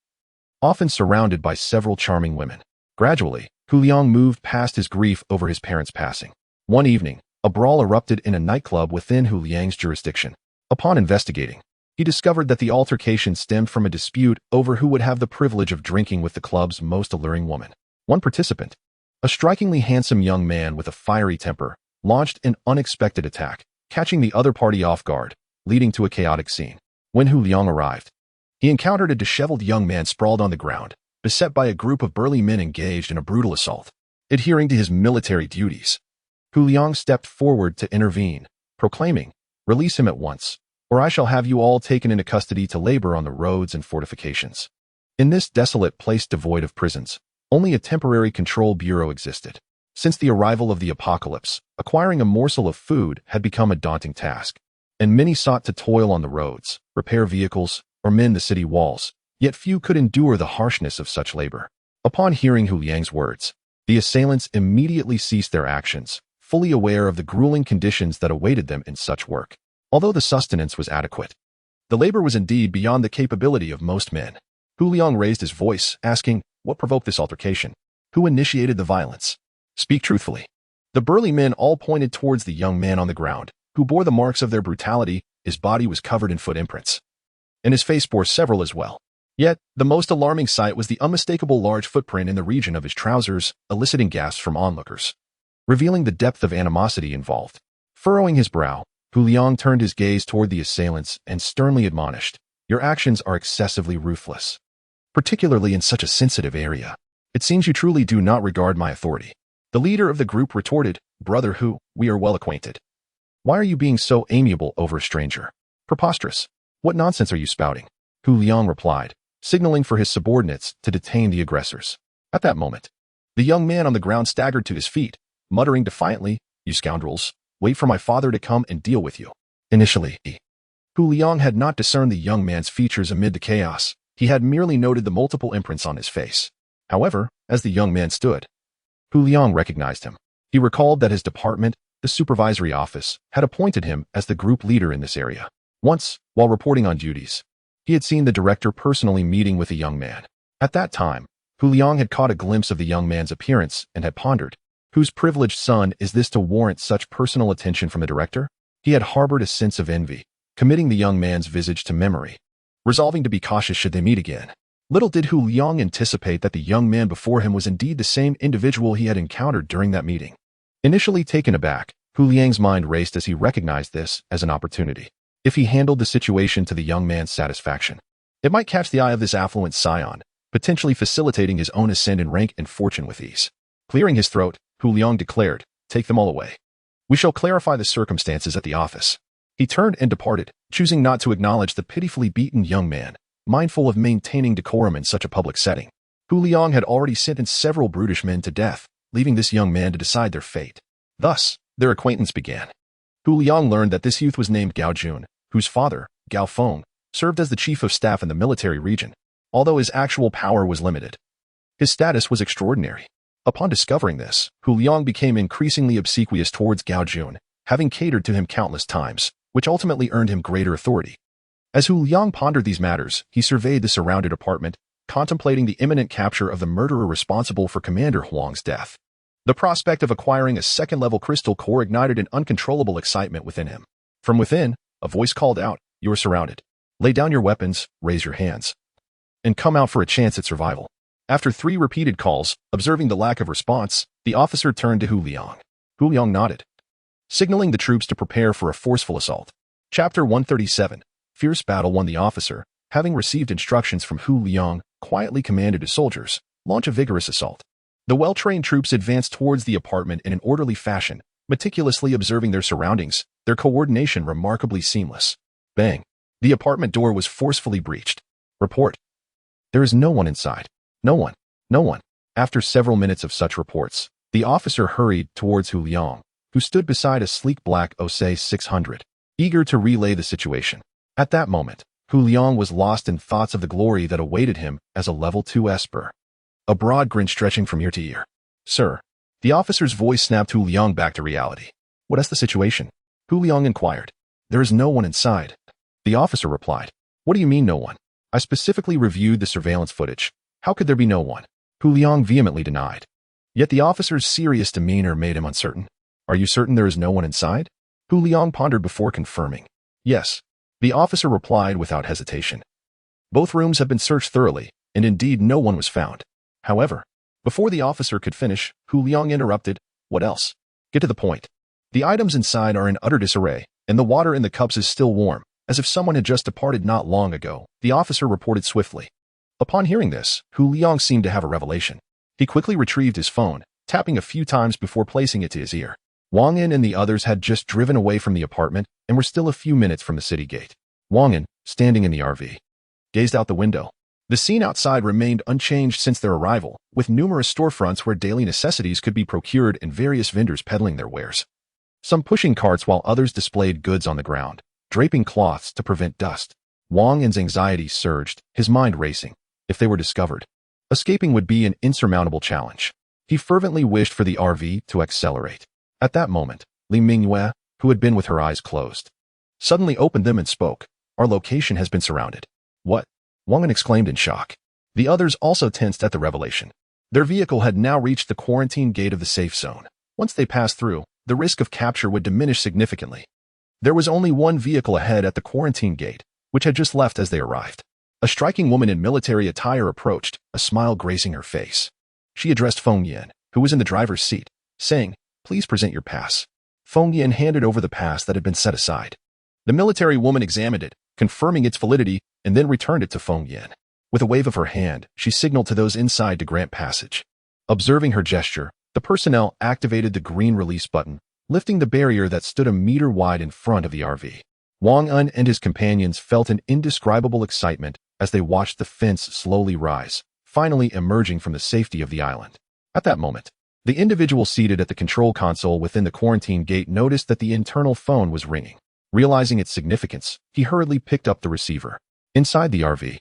often surrounded by several charming women. Gradually, Hu Liang moved past his grief over his parents' passing. One evening, A brawl erupted in a nightclub within Hu Liang's jurisdiction. Upon investigating, he discovered that the altercation stemmed from a dispute over who would have the privilege of drinking with the club's most alluring woman. One participant, a strikingly handsome young man with a fiery temper, launched an unexpected attack, catching the other party off guard, leading to a chaotic scene. When Hu Liang arrived, he encountered a disheveled young man sprawled on the ground, beset by a group of burly men engaged in a brutal assault. Adhering to his military duties, Hu Liang stepped forward to intervene, proclaiming, "Release him at once, or I shall have you all taken into custody to labor on the roads and fortifications." In this desolate place devoid of prisons, only a temporary control bureau existed. Since the arrival of the apocalypse, acquiring a morsel of food had become a daunting task, and many sought to toil on the roads, repair vehicles, or mend the city walls, yet few could endure the harshness of such labor. Upon hearing Hu Liang's words, the assailants immediately ceased their actions, fully aware of the grueling conditions that awaited them in such work. Although the sustenance was adequate, the labor was indeed beyond the capability of most men. Hu Liang raised his voice, asking, "What provoked this altercation? Who initiated the violence? Speak truthfully." The burly men all pointed towards the young man on the ground, who bore the marks of their brutality. His body was covered in foot imprints, and his face bore several as well. Yet, the most alarming sight was the unmistakable large footprint in the region of his trousers, eliciting gasps from onlookers, revealing the depth of animosity involved. Furrowing his brow, Hu Liang turned his gaze toward the assailants and sternly admonished, "Your actions are excessively ruthless, particularly in such a sensitive area. It seems you truly do not regard my authority." The leader of the group retorted, "Brother Hu, we are well acquainted. Why are you being so amiable over a stranger? Preposterous. What nonsense are you spouting?" Hu Liang replied, signaling for his subordinates to detain the aggressors. At that moment, the young man on the ground staggered to his feet, muttering defiantly, "You scoundrels, wait for my father to come and deal with you." Initially, Hu Liang had not discerned the young man's features amid the chaos. He had merely noted the multiple imprints on his face. However, as the young man stood, Hu Liang recognized him. He recalled that his department, the supervisory office, had appointed him as the group leader in this area. Once, while reporting on duties, he had seen the director personally meeting with a young man. At that time, Hu Liang had caught a glimpse of the young man's appearance and had pondered, whose privileged son is this to warrant such personal attention from the director? He had harbored a sense of envy, committing the young man's visage to memory, resolving to be cautious should they meet again. Little did Hu Liang anticipate that the young man before him was indeed the same individual he had encountered during that meeting. Initially taken aback, Hu Liang's mind raced as he recognized this as an opportunity. If he handled the situation to the young man's satisfaction, it might catch the eye of this affluent scion, potentially facilitating his own ascent in rank and fortune with ease. Clearing his throat, Hu Liang declared, "Take them all away. We shall clarify the circumstances at the office." He turned and departed, choosing not to acknowledge the pitifully beaten young man, mindful of maintaining decorum in such a public setting. Hu Liang had already sentenced several brutish men to death, leaving this young man to decide their fate. Thus, their acquaintance began. Hu Liang learned that this youth was named Gao Jun, whose father, Gao Feng, served as the chief of staff in the military region, although his actual power was limited. His status was extraordinary. Upon discovering this, Hu Liang became increasingly obsequious towards Gao Jun, having catered to him countless times, which ultimately earned him greater authority. As Hu Liang pondered these matters, he surveyed the surrounded apartment, contemplating the imminent capture of the murderer responsible for Commander Huang's death. The prospect of acquiring a second-level crystal core ignited an uncontrollable excitement within him. From within, a voice called out, "You are surrounded. Lay down your weapons, raise your hands, and come out for a chance at survival." After 3 repeated calls, observing the lack of response, the officer turned to Hu Liang. Hu Liang nodded, signaling the troops to prepare for a forceful assault. Chapter 137. Fierce battle. Won. The officer, having received instructions from Hu Liang, quietly commanded his soldiers, launch a vigorous assault. The well-trained troops advanced towards the apartment in an orderly fashion, meticulously observing their surroundings, their coordination remarkably seamless. Bang! The apartment door was forcefully breached. Report. There is no one inside. No one. No one. After several minutes of such reports, the officer hurried towards Hu Liang, who stood beside a sleek black OSE 600, eager to relay the situation. At that moment, Hu Liang was lost in thoughts of the glory that awaited him as a level 2 esper. A broad grin stretching from ear to ear. "Sir." The officer's voice snapped Hu Liang back to reality. "What is the situation?" Hu Liang inquired. "There is no one inside." The officer replied. "What do you mean no one? I specifically reviewed the surveillance footage. How could there be no one?" Hu Liang vehemently denied. Yet the officer's serious demeanor made him uncertain. Are you certain there is no one inside? Hu Liang pondered before confirming. Yes. The officer replied without hesitation. Both rooms have been searched thoroughly, and indeed no one was found. However, before the officer could finish, Hu Liang interrupted. What else? Get to the point. The items inside are in utter disarray, and the water in the cups is still warm, as if someone had just departed not long ago, the officer reported swiftly. Upon hearing this, Hu Liang seemed to have a revelation. He quickly retrieved his phone, tapping a few times before placing it to his ear. Wang An and the others had just driven away from the apartment and were still a few minutes from the city gate. Wang An, standing in the RV, gazed out the window. The scene outside remained unchanged since their arrival, with numerous storefronts where daily necessities could be procured and various vendors peddling their wares. Some pushing carts while others displayed goods on the ground, draping cloths to prevent dust. Wang An's anxiety surged, his mind racing. If they were discovered, escaping would be an insurmountable challenge. He fervently wished for the RV to accelerate. At that moment, Li Mingyue, who had been with her eyes closed, suddenly opened them and spoke. Our location has been surrounded. What? Wang An exclaimed in shock. The others also tensed at the revelation. Their vehicle had now reached the quarantine gate of the safe zone. Once they passed through, the risk of capture would diminish significantly. There was only one vehicle ahead at the quarantine gate, which had just left as they arrived. A striking woman in military attire approached, a smile gracing her face. She addressed Feng Yan, who was in the driver's seat, saying, Please present your pass. Feng Yan handed over the pass that had been set aside. The military woman examined it, confirming its validity, and then returned it to Feng Yan. With a wave of her hand, she signaled to those inside to grant passage. Observing her gesture, the personnel activated the green release button, lifting the barrier that stood a meter wide in front of the RV. Wang An and his companions felt an indescribable excitement as they watched the fence slowly rise, finally emerging from the safety of the island. At that moment, the individual seated at the control console within the quarantine gate noticed that the internal phone was ringing. Realizing its significance, he hurriedly picked up the receiver. Inside the RV,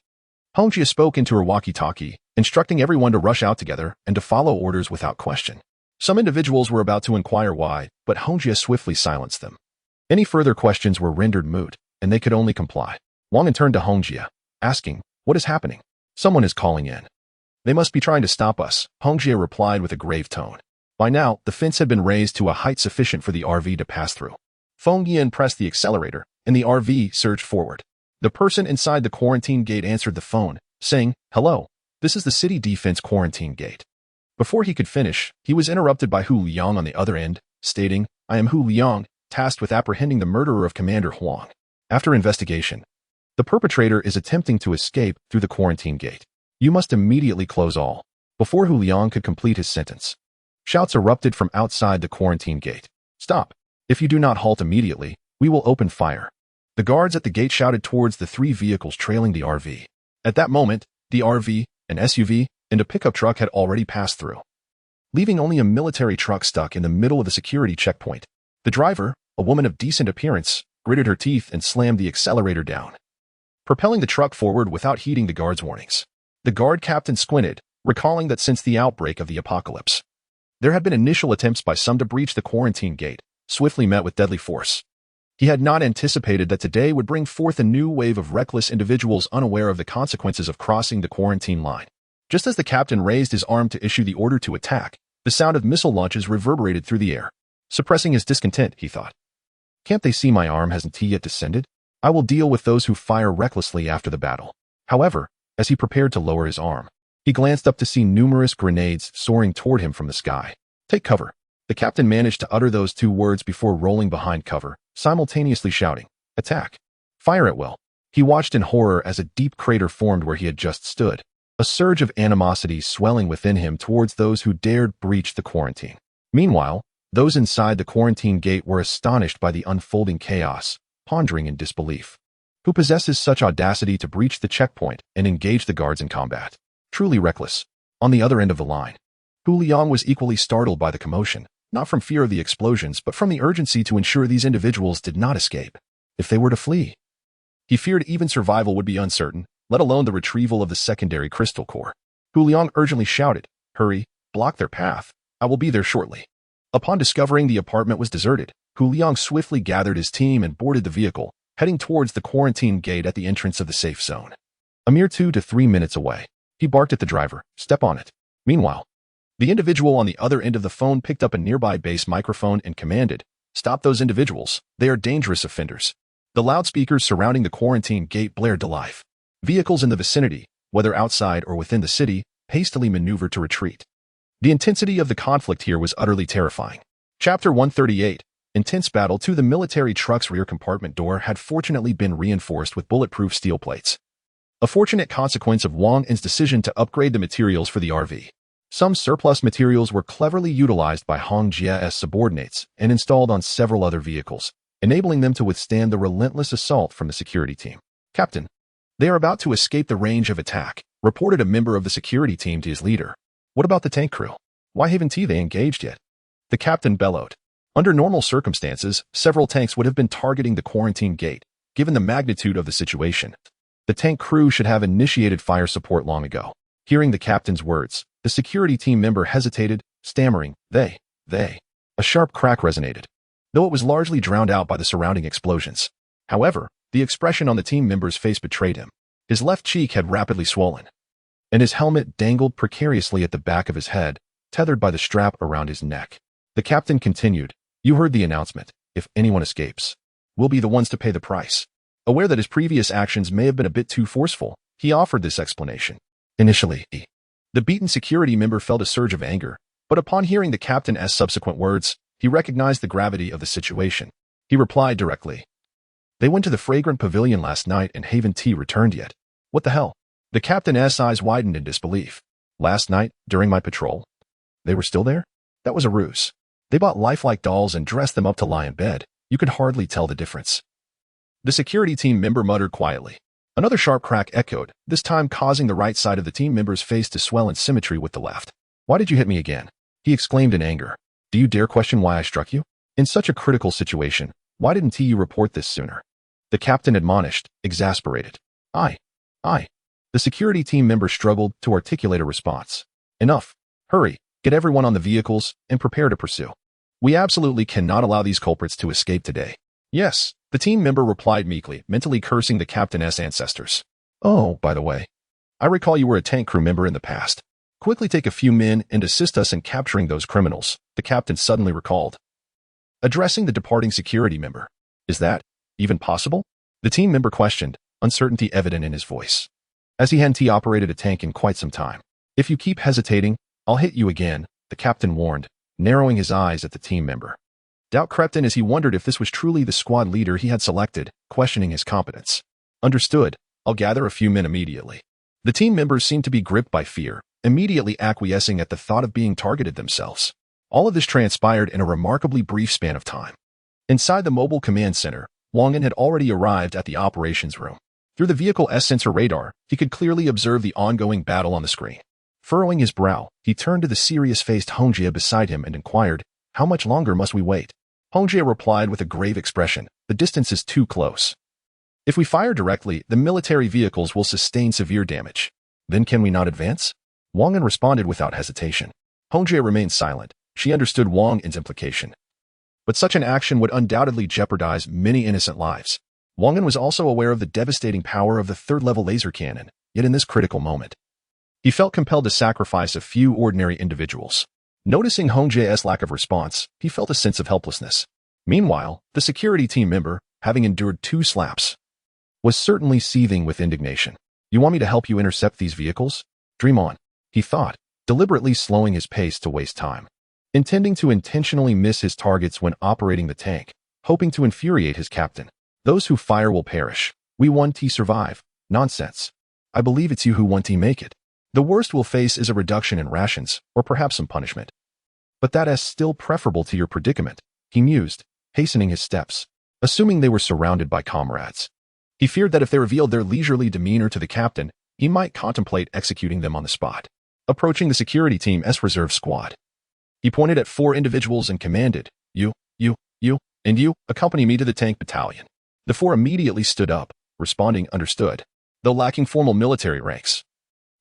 Hongjia spoke into her walkie-talkie, instructing everyone to rush out together and to follow orders without question. Some individuals were about to inquire why, but Hongjia swiftly silenced them. Any further questions were rendered moot, and they could only comply. Wang An turned to Hongjia, asking, What is happening? Someone is calling in. They must be trying to stop us, Hongjia replied with a grave tone. By now, the fence had been raised to a height sufficient for the RV to pass through. Feng Yan pressed the accelerator, and the RV surged forward. The person inside the quarantine gate answered the phone, saying, Hello, this is the city defense quarantine gate. Before he could finish, he was interrupted by Hu Liang on the other end, stating, I am Hu Liang, tasked with apprehending the murderer of Commander Huang. After investigation, the perpetrator is attempting to escape through the quarantine gate. You must immediately close all. Before Hu Liang could complete his sentence, shouts erupted from outside the quarantine gate. Stop. If you do not halt immediately, we will open fire. The guards at the gate shouted towards the three vehicles trailing the RV. At that moment, the RV, an SUV, and a pickup truck had already passed through, leaving only a military truck stuck in the middle of the security checkpoint. The driver, a woman of decent appearance, gritted her teeth and slammed the accelerator down, propelling the truck forward without heeding the guard's warnings. The guard captain squinted, recalling that since the outbreak of the apocalypse, there had been initial attempts by some to breach the quarantine gate, swiftly met with deadly force. He had not anticipated that today would bring forth a new wave of reckless individuals unaware of the consequences of crossing the quarantine line. Just as the captain raised his arm to issue the order to attack, the sound of missile launches reverberated through the air. Suppressing his discontent, he thought, Can't they see my arm hasn't yet descended? I will deal with those who fire recklessly after the battle. However, as he prepared to lower his arm, he glanced up to see numerous grenades soaring toward him from the sky. Take cover. The captain managed to utter those two words before rolling behind cover, simultaneously shouting, Attack! Fire at will. He watched in horror as a deep crater formed where he had just stood, a surge of animosity swelling within him towards those who dared breach the quarantine. Meanwhile, those inside the quarantine gate were astonished by the unfolding chaos, pondering in disbelief. Who possesses such audacity to breach the checkpoint and engage the guards in combat? Truly reckless. On the other end of the line, Hu Liang was equally startled by the commotion, not from fear of the explosions, but from the urgency to ensure these individuals did not escape. If they were to flee, he feared even survival would be uncertain, let alone the retrieval of the secondary crystal core. Hu Liang urgently shouted, Hurry, block their path. I will be there shortly. Upon discovering the apartment was deserted, Hu Liang swiftly gathered his team and boarded the vehicle, heading towards the quarantine gate at the entrance of the safe zone. A mere 2 to 3 minutes away, he barked at the driver, Step on it. Meanwhile, The individual on the other end of the phone picked up a nearby base microphone and commanded, "Stop those individuals. They are dangerous offenders." The loudspeakers surrounding the quarantine gate blared to life. Vehicles in the vicinity, whether outside or within the city, hastily maneuvered to retreat. The intensity of the conflict here was utterly terrifying. Chapter 138. Intense battle. The military truck's rear compartment door had fortunately been reinforced with bulletproof steel plates. A fortunate consequence of Wang An's decision to upgrade the materials for the RV. Some surplus materials were cleverly utilized by Hong Jia's subordinates and installed on several other vehicles, enabling them to withstand the relentless assault from the security team. "Captain, they are about to escape the range of attack," reported a member of the security team to his leader. "What about the tank crew? Why haven't they engaged yet?" The captain bellowed. Under normal circumstances, several tanks would have been targeting the quarantine gate, given the magnitude of the situation. The tank crew should have initiated fire support long ago. Hearing the captain's words, the security team member hesitated, stammering, they. A sharp crack resonated, though it was largely drowned out by the surrounding explosions. However, the expression on the team member's face betrayed him. His left cheek had rapidly swollen, and his helmet dangled precariously at the back of his head, tethered by the strap around his neck. The captain continued, "You heard the announcement. If anyone escapes, we'll be the ones to pay the price." Aware that his previous actions may have been a bit too forceful, he offered this explanation. Initially, the beaten security member felt a surge of anger, but upon hearing the captain's subsequent words, he recognized the gravity of the situation. He replied directly, "They went to the fragrant pavilion last night and haven't returned yet." "What the hell?" The captain's eyes widened in disbelief. "Last night, during my patrol, they were still there? That was a ruse. They bought lifelike dolls and dressed them up to lie in bed. You could hardly tell the difference." The security team member muttered quietly. Another sharp crack echoed, this time causing the right side of the team member's face to swell in symmetry with the left. "Why did you hit me again?" he exclaimed in anger. "Do you dare question why I struck you? In such a critical situation, why didn't you report this sooner?" The captain admonished, exasperated. I. The security team member struggled to articulate a response. "Enough. Hurry, get everyone on the vehicles, and prepare to pursue. We absolutely cannot allow these culprits to escape today." "Yes," the team member replied meekly, mentally cursing the captain's ancestors. "Oh, by the way, I recall you were a tank crew member in the past. Quickly take a few men and assist us in capturing those criminals," the captain suddenly recalled. Addressing the departing security member, "Is that even possible?" the team member questioned, uncertainty evident in his voice. As he hadn't operated a tank in quite some time. "If you keep hesitating, I'll hit you again," the captain warned, narrowing his eyes at the team member. Doubt crept in as he wondered if this was truly the squad leader he had selected, questioning his competence. "Understood. I'll gather a few men immediately." The team members seemed to be gripped by fear, immediately acquiescing at the thought of being targeted themselves. All of this transpired in a remarkably brief span of time. Inside the mobile command center, Wang An had already arrived at the operations room. Through the vehicle's sensor radar, he could clearly observe the ongoing battle on the screen. Furrowing his brow, he turned to the serious-faced Hong Jia beside him and inquired, "How much longer must we wait?" Hong Jia replied with a grave expression, "The distance is too close. If we fire directly, the military vehicles will sustain severe damage. Then can we not advance?" Wang An responded without hesitation. Hong Jia remained silent. She understood Wang An's implication. But such an action would undoubtedly jeopardize many innocent lives. Wang An was also aware of the devastating power of the third-level laser cannon, yet in this critical moment, he felt compelled to sacrifice a few ordinary individuals. Noticing Hong Jia's lack of response, he felt a sense of helplessness. Meanwhile, the security team member, having endured 2 slaps, was certainly seething with indignation. "You want me to help you intercept these vehicles? Dream on," he thought, deliberately slowing his pace to waste time. Intending to intentionally miss his targets when operating the tank, hoping to infuriate his captain. "Those who fire will perish. We want to survive." Nonsense. I believe it's you who want to make it. The worst we'll face is a reduction in rations, or perhaps some punishment. But that is still preferable to your predicament, he mused, hastening his steps, assuming they were surrounded by comrades. He feared that if they revealed their leisurely demeanor to the captain, he might contemplate executing them on the spot. Approaching the security team's reserve squad, he pointed at 4 individuals and commanded, you, and you, accompany me to the tank battalion." The 4 immediately stood up, responding understood, though lacking formal military ranks.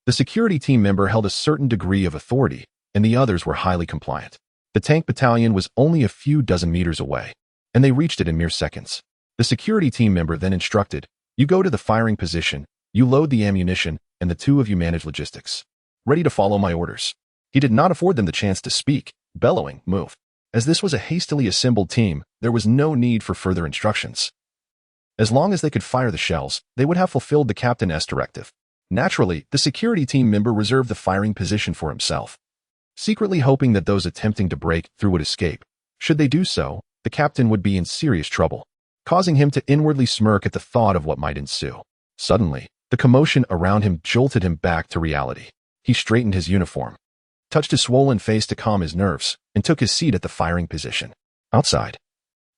The security team member held a certain degree of authority, and the others were highly compliant. The tank battalion was only a few dozen meters away, and they reached it in mere seconds. The security team member then instructed, "You go to the firing position, you load the ammunition, and the 2 of you manage logistics. Ready to follow my orders." He did not afford them the chance to speak, bellowing, "Move." As this was a hastily assembled team, there was no need for further instructions. As long as they could fire the shells, they would have fulfilled the captain's directive. Naturally, the security team member reserved the firing position for himself, secretly hoping that those attempting to break through would escape. Should they do so, the captain would be in serious trouble, causing him to inwardly smirk at the thought of what might ensue. Suddenly, the commotion around him jolted him back to reality. He straightened his uniform, touched his swollen face to calm his nerves, and took his seat at the firing position. Outside,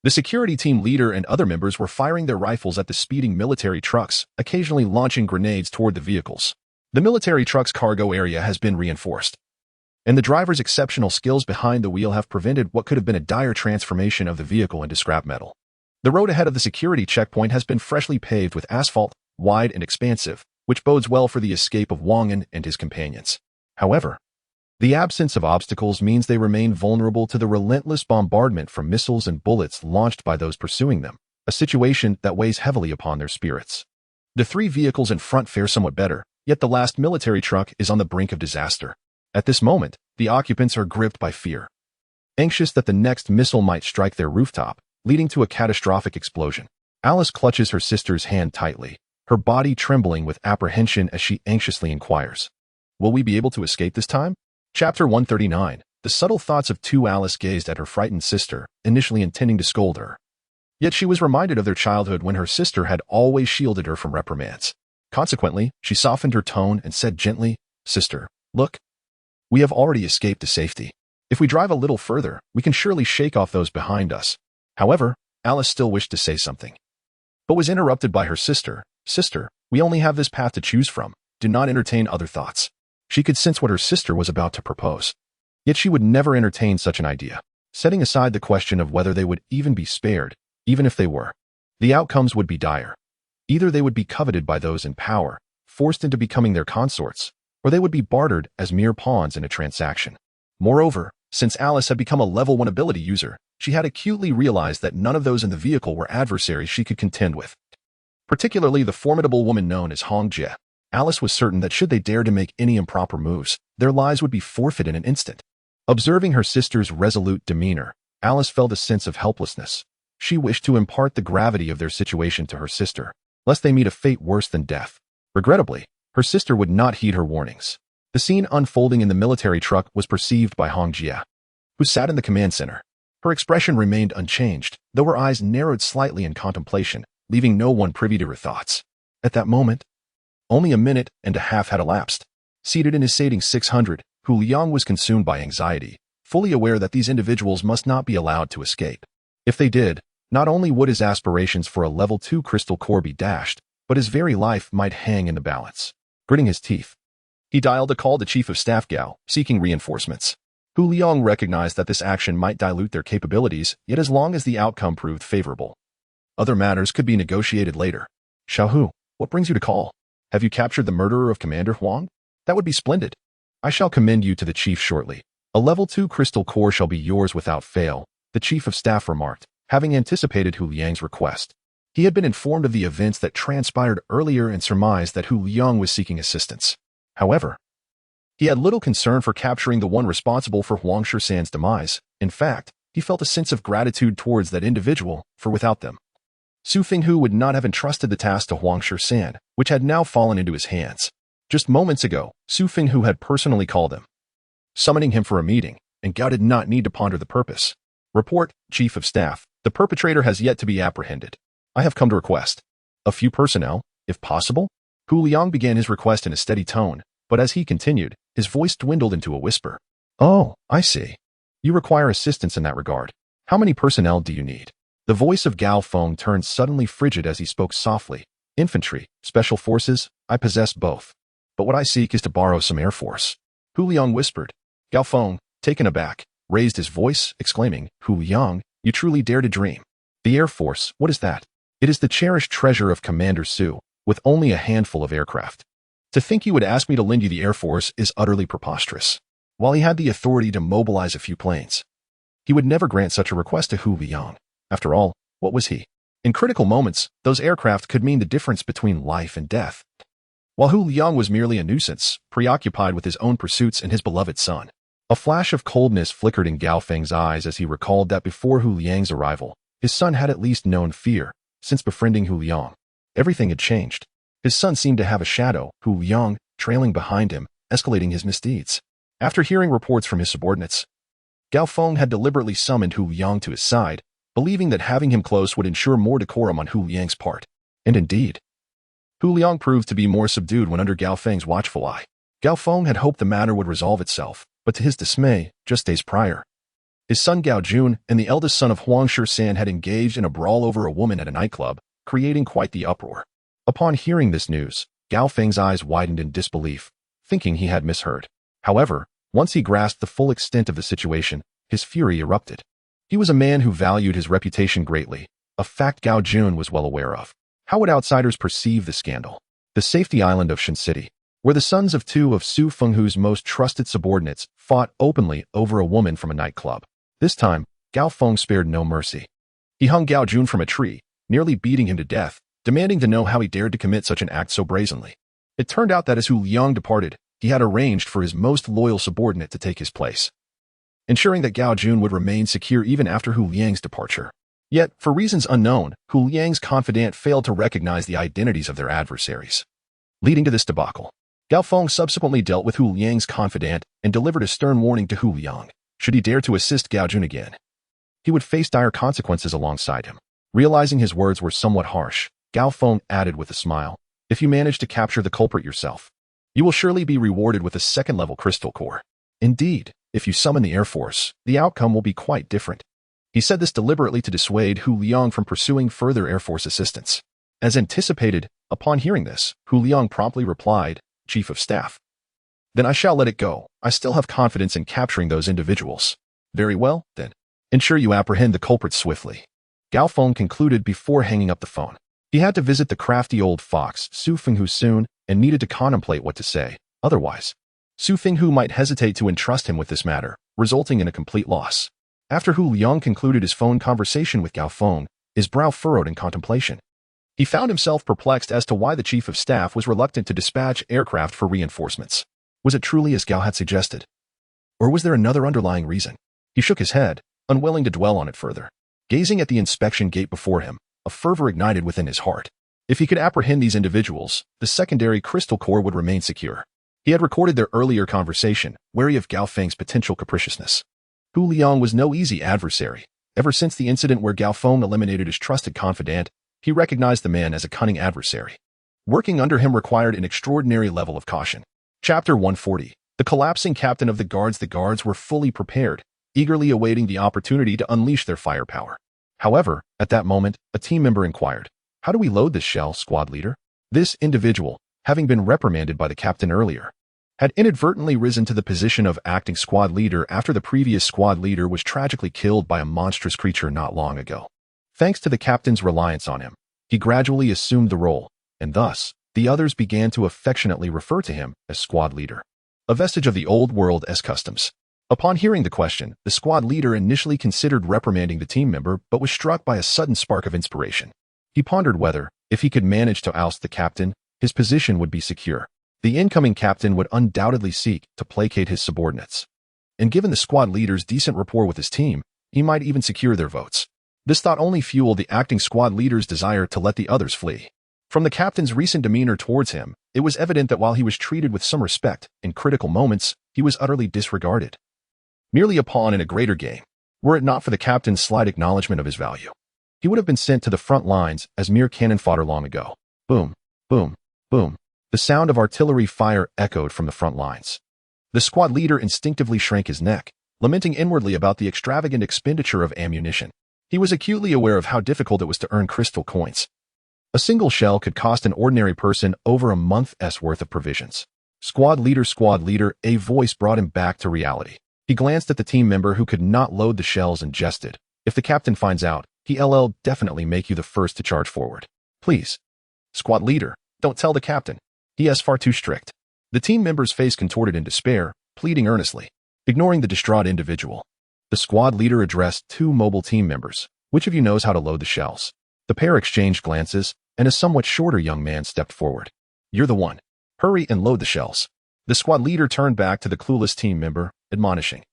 the security team leader and other members were firing their rifles at the speeding military trucks, occasionally launching grenades toward the vehicles. The military truck's cargo area has been reinforced, and the driver's exceptional skills behind the wheel have prevented what could have been a dire transformation of the vehicle into scrap metal. The road ahead of the security checkpoint has been freshly paved with asphalt, wide and expansive, which bodes well for the escape of Wang An and his companions. However, the absence of obstacles means they remain vulnerable to the relentless bombardment from missiles and bullets launched by those pursuing them, a situation that weighs heavily upon their spirits. The three vehicles in front fare somewhat better, yet the last military truck is on the brink of disaster. At this moment, the occupants are gripped by fear, anxious that the next missile might strike their rooftop, leading to a catastrophic explosion. Alice clutches her sister's hand tightly, her body trembling with apprehension as she anxiously inquires, "Will we be able to escape this time?" Chapter 139. The subtle thoughts of two. Alice gazed at her frightened sister, initially intending to scold her. Yet she was reminded of their childhood when her sister had always shielded her from reprimands. Consequently, she softened her tone and said gently, "Sister, look. We have already escaped to safety. If we drive a little further, we can surely shake off those behind us." However, Alice still wished to say something, but was interrupted by her sister. "Sister, we only have this path to choose from. Do not entertain other thoughts." She could sense what her sister was about to propose. Yet she would never entertain such an idea, setting aside the question of whether they would even be spared. Even if they were, the outcomes would be dire. Either they would be coveted by those in power, forced into becoming their consorts, or they would be bartered as mere pawns in a transaction. Moreover, since Alice had become a level 1 ability user, she had acutely realized that none of those in the vehicle were adversaries she could contend with, particularly the formidable woman known as Hong Jie. Alice was certain that should they dare to make any improper moves, their lives would be forfeit in an instant. Observing her sister's resolute demeanor, Alice felt a sense of helplessness. She wished to impart the gravity of their situation to her sister, lest they meet a fate worse than death. Regrettably, her sister would not heed her warnings. The scene unfolding in the military truck was perceived by Hong Jie, who sat in the command center. Her expression remained unchanged, though her eyes narrowed slightly in contemplation, leaving no one privy to her thoughts. At that moment, only a minute and a half had elapsed. Seated in his Sading 600, Hu Liang was consumed by anxiety, fully aware that these individuals must not be allowed to escape. If they did, not only would his aspirations for a level 2 crystal core be dashed, but his very life might hang in the balance. Gritting his teeth, he dialed to call the Chief of Staff Gao, seeking reinforcements. Hu Liang recognized that this action might dilute their capabilities, yet as long as the outcome proved favorable, other matters could be negotiated later. "Xiaohu, what brings you to call? Have you captured the murderer of Commander Huang? That would be splendid. I shall commend you to the chief shortly. A level 2 crystal core shall be yours without fail," the Chief of Staff remarked, having anticipated Hu Liang's request. He had been informed of the events that transpired earlier and surmised that Hu Liang was seeking assistance. However, he had little concern for capturing the one responsible for Huang Shisan's demise. In fact, he felt a sense of gratitude towards that individual, for without them, Su Fenghu would not have entrusted the task to Huang Shisan, which had now fallen into his hands. Just moments ago, Su Fenghu had personally called him, summoning him for a meeting, and Gao did not need to ponder the purpose. "Report, Chief of Staff. The perpetrator has yet to be apprehended. I have come to request a few personnel, if possible." Hu Liang began his request in a steady tone, but as he continued, his voice dwindled into a whisper. "Oh, I see. You require assistance in that regard. How many personnel do you need?" The voice of Gao Feng turned suddenly frigid as he spoke softly. "Infantry, special forces, I possess both. But what I seek is to borrow some air force." Hu Liang whispered. Gao Feng, taken aback, raised his voice, exclaiming, "Hu Liang, you truly dare to dream. The Air Force, what is that?" "It is the cherished treasure of Commander Su, with only a handful of aircraft. To think you would ask me to lend you the Air Force is utterly preposterous. While he had the authority to mobilize a few planes, he would never grant such a request to Hu Liang. After all, what was he? In critical moments, those aircraft could mean the difference between life and death. While Hu Liang was merely a nuisance, preoccupied with his own pursuits and his beloved son, A flash of coldness flickered in Gao Feng's eyes as he recalled that before Hu Liang's arrival, his son had at least known fear. Since befriending Hu Liang, everything had changed. His son seemed to have a shadow, Hu Liang, trailing behind him, escalating his misdeeds. After hearing reports from his subordinates, Gao Feng had deliberately summoned Hu Liang to his side, believing that having him close would ensure more decorum on Hu Liang's part. And indeed, Hu Liang proved to be more subdued when under Gao Feng's watchful eye. Gao Feng had hoped the matter would resolve itself, but to his dismay, just days prior, his son Gao Jun and the eldest son of Huang Shisan had engaged in a brawl over a woman at a nightclub, creating quite the uproar. Upon hearing this news, Gao Feng's eyes widened in disbelief, thinking he had misheard. However, once he grasped the full extent of the situation, his fury erupted. He was a man who valued his reputation greatly, a fact Gao Jun was well aware of. How would outsiders perceive the scandal? The safety island of Shen City, where the sons of two of Su Fenghu's most trusted subordinates fought openly over a woman from a nightclub. This time, Gao Feng spared no mercy. He hung Gao Jun from a tree, nearly beating him to death, demanding to know how he dared to commit such an act so brazenly. It turned out that as Hu Liang departed, he had arranged for his most loyal subordinate to take his place, ensuring that Gao Jun would remain secure even after Hu Liang's departure. Yet, for reasons unknown, Hu Liang's confidant failed to recognize the identities of their adversaries. Leading to this debacle, Gao Feng subsequently dealt with Hu Liang's confidant and delivered a stern warning to Hu Liang. Should he dare to assist Gao Jun again, he would face dire consequences alongside him. Realizing his words were somewhat harsh, Gao Feng added with a smile, "If you manage to capture the culprit yourself, you will surely be rewarded with a second-level crystal core. Indeed, if you summon the Air Force, the outcome will be quite different." He said this deliberately to dissuade Hu Liang from pursuing further Air Force assistance. As anticipated, upon hearing this, Hu Liang promptly replied, "Chief of Staff, then I shall let it go. I still have confidence in capturing those individuals." "Very well, then. Ensure you apprehend the culprits swiftly," Gao Feng concluded before hanging up the phone. He had to visit the crafty old fox, Su Fenghu, soon, and needed to contemplate what to say. Otherwise, Su Fenghu might hesitate to entrust him with this matter, resulting in a complete loss. After Hu Liang concluded his phone conversation with Gao Feng, his brow furrowed in contemplation. He found himself perplexed as to why the chief of staff was reluctant to dispatch aircraft for reinforcements. Was it truly as Gao had suggested? Or was there another underlying reason? He shook his head, unwilling to dwell on it further. Gazing at the inspection gate before him, a fervor ignited within his heart. If he could apprehend these individuals, the secondary crystal core would remain secure. He had recorded their earlier conversation, wary of Gao Feng's potential capriciousness. Hu Liang was no easy adversary. Ever since the incident where Gao Feng eliminated his trusted confidant, he recognized the man as a cunning adversary. Working under him required an extraordinary level of caution. Chapter 140. The collapsing captain of the guards. The guards were fully prepared, eagerly awaiting the opportunity to unleash their firepower. However, at that moment, a team member inquired, "How do we load this shell, squad leader?" This individual, having been reprimanded by the captain earlier, had inadvertently risen to the position of acting squad leader after the previous squad leader was tragically killed by a monstrous creature not long ago. Thanks to the captain's reliance on him, he gradually assumed the role, and thus, the others began to affectionately refer to him as squad leader, a vestige of the old world's customs. Upon hearing the question, the squad leader initially considered reprimanding the team member but was struck by a sudden spark of inspiration. He pondered whether, if he could manage to oust the captain, his position would be secure. The incoming captain would undoubtedly seek to placate his subordinates. And given the squad leader's decent rapport with his team, he might even secure their votes. This thought only fueled the acting squad leader's desire to let the others flee. From the captain's recent demeanor towards him, it was evident that while he was treated with some respect, in critical moments, he was utterly disregarded. Merely a pawn in a greater game, were it not for the captain's slight acknowledgement of his value. He would have been sent to the front lines as mere cannon fodder long ago. Boom, boom, boom. The sound of artillery fire echoed from the front lines. The squad leader instinctively shrank his neck, lamenting inwardly about the extravagant expenditure of ammunition. He was acutely aware of how difficult it was to earn crystal coins. A single shell could cost an ordinary person over a month's worth of provisions. Squad leader, a voice brought him back to reality. He glanced at the team member who could not load the shells and jested. "If the captain finds out, he'll definitely make you the first to charge forward. Please, squad leader, don't tell the captain. He is far too strict." The team member's face contorted in despair, pleading earnestly. Ignoring the distraught individual, the squad leader addressed two mobile team members. "Which of you knows how to load the shells?" The pair exchanged glances, and a somewhat shorter young man stepped forward. "You're the one. Hurry and load the shells." The squad leader turned back to the clueless team member, admonishing,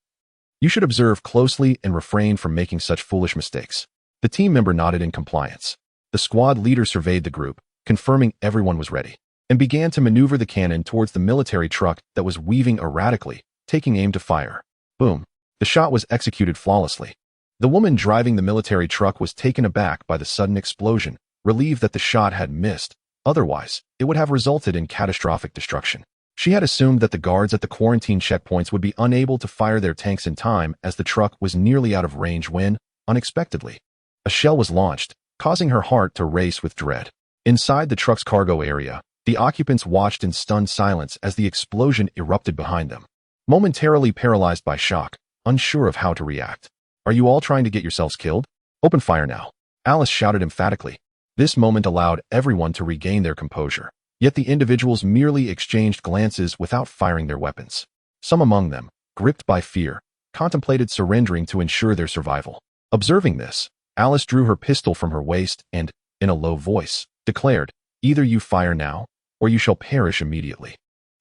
"You should observe closely and refrain from making such foolish mistakes." The team member nodded in compliance. The squad leader surveyed the group, confirming everyone was ready, and began to maneuver the cannon towards the military truck that was weaving erratically, taking aim to fire. Boom. The shot was executed flawlessly. The woman driving the military truck was taken aback by the sudden explosion, relieved that the shot had missed. Otherwise, it would have resulted in catastrophic destruction. She had assumed that the guards at the quarantine checkpoints would be unable to fire their tanks in time as the truck was nearly out of range when, unexpectedly, a shell was launched, causing her heart to race with dread. Inside the truck's cargo area, the occupants watched in stunned silence as the explosion erupted behind them. Momentarily paralyzed by shock, unsure of how to react. "Are you all trying to get yourselves killed? Open fire now," Alice shouted emphatically. This moment allowed everyone to regain their composure. Yet the individuals merely exchanged glances without firing their weapons. Some among them, gripped by fear, contemplated surrendering to ensure their survival. Observing this, Alice drew her pistol from her waist and, in a low voice, declared, "Either you fire now, or you shall perish immediately."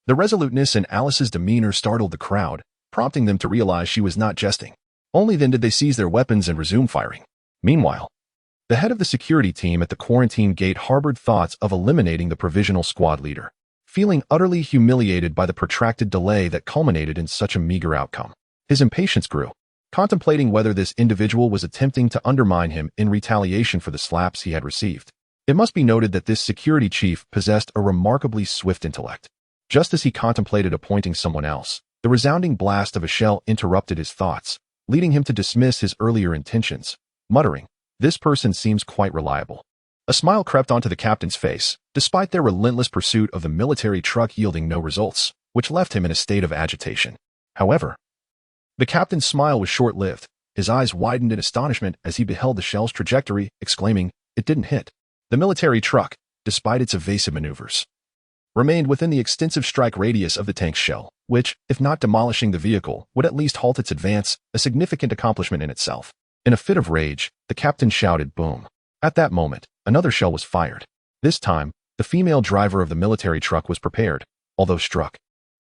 The resoluteness in Alice's demeanor startled the crowd, prompting them to realize she was not jesting. Only then did they seize their weapons and resume firing. Meanwhile, the head of the security team at the quarantine gate harbored thoughts of eliminating the provisional squad leader, feeling utterly humiliated by the protracted delay that culminated in such a meager outcome. His impatience grew, contemplating whether this individual was attempting to undermine him in retaliation for the slaps he had received. It must be noted that this security chief possessed a remarkably swift intellect. Just as he contemplated appointing someone else, the resounding blast of a shell interrupted his thoughts, leading him to dismiss his earlier intentions, muttering, "This person seems quite reliable." A smile crept onto the captain's face, despite their relentless pursuit of the military truck yielding no results, which left him in a state of agitation. However, the captain's smile was short-lived. His eyes widened in astonishment as he beheld the shell's trajectory, exclaiming, "It didn't hit." The military truck, despite its evasive maneuvers, remained within the extensive strike radius of the tank's shell, which, if not demolishing the vehicle, would at least halt its advance, a significant accomplishment in itself. In a fit of rage, the captain shouted, "Boom." At that moment, another shell was fired. This time, the female driver of the military truck was prepared, although struck.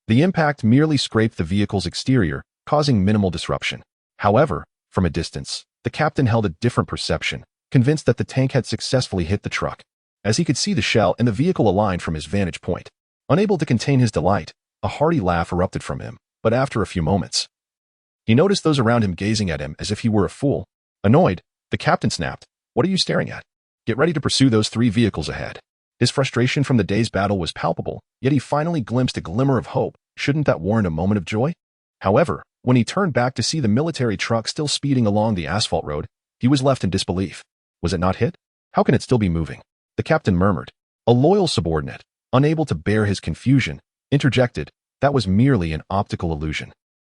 The impact merely scraped the vehicle's exterior, causing minimal disruption. However, from a distance, the captain held a different perception, convinced that the tank had successfully hit the truck, as he could see the shell and the vehicle aligned from his vantage point. Unable to contain his delight, a hearty laugh erupted from him, but after a few moments, he noticed those around him gazing at him as if he were a fool. Annoyed, the captain snapped, "What are you staring at? Get ready to pursue those 3 vehicles ahead." His frustration from the day's battle was palpable, yet he finally glimpsed a glimmer of hope. Shouldn't that warrant a moment of joy? However, when he turned back to see the military truck still speeding along the asphalt road, he was left in disbelief. Was it not hit? How can it still be moving? The captain murmured. A loyal subordinate, unable to bear his confusion, interjected, "That was merely an optical illusion.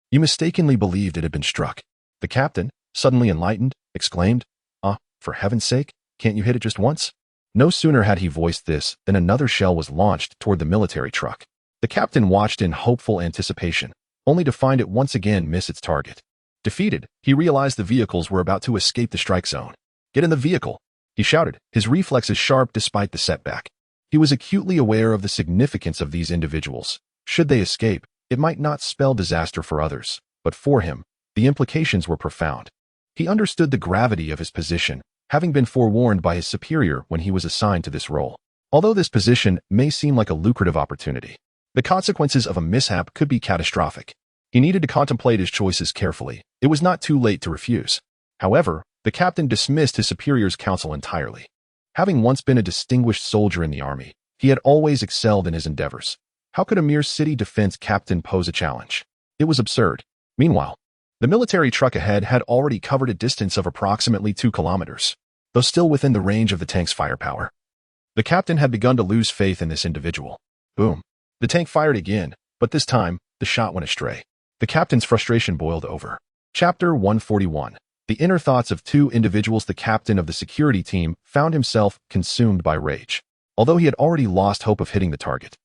You mistakenly believed it had been struck." The captain, suddenly enlightened, exclaimed, "For heaven's sake, can't you hit it just once?" No sooner had he voiced this than another shell was launched toward the military truck. The captain watched in hopeful anticipation, only to find it once again miss its target. Defeated, he realized the vehicles were about to escape the strike zone. "Get in the vehicle," he shouted, his reflexes sharp despite the setback. He was acutely aware of the significance of these individuals. Should they escape, it might not spell disaster for others, but for him, the implications were profound. He understood the gravity of his position, having been forewarned by his superior when he was assigned to this role. Although this position may seem like a lucrative opportunity, the consequences of a mishap could be catastrophic. He needed to contemplate his choices carefully. It was not too late to refuse. However, the captain dismissed his superior's counsel entirely. Having once been a distinguished soldier in the army, he had always excelled in his endeavors. How could a mere city defense captain pose a challenge? It was absurd. Meanwhile, the military truck ahead had already covered a distance of approximately 2 kilometers, though still within the range of the tank's firepower. The captain had begun to lose faith in this individual. Boom. The tank fired again, but this time, the shot went astray. The captain's frustration boiled over. Chapter 141. The inner thoughts of 2 individuals. The captain of the security team found himself consumed by rage, although he had already lost hope of hitting the target.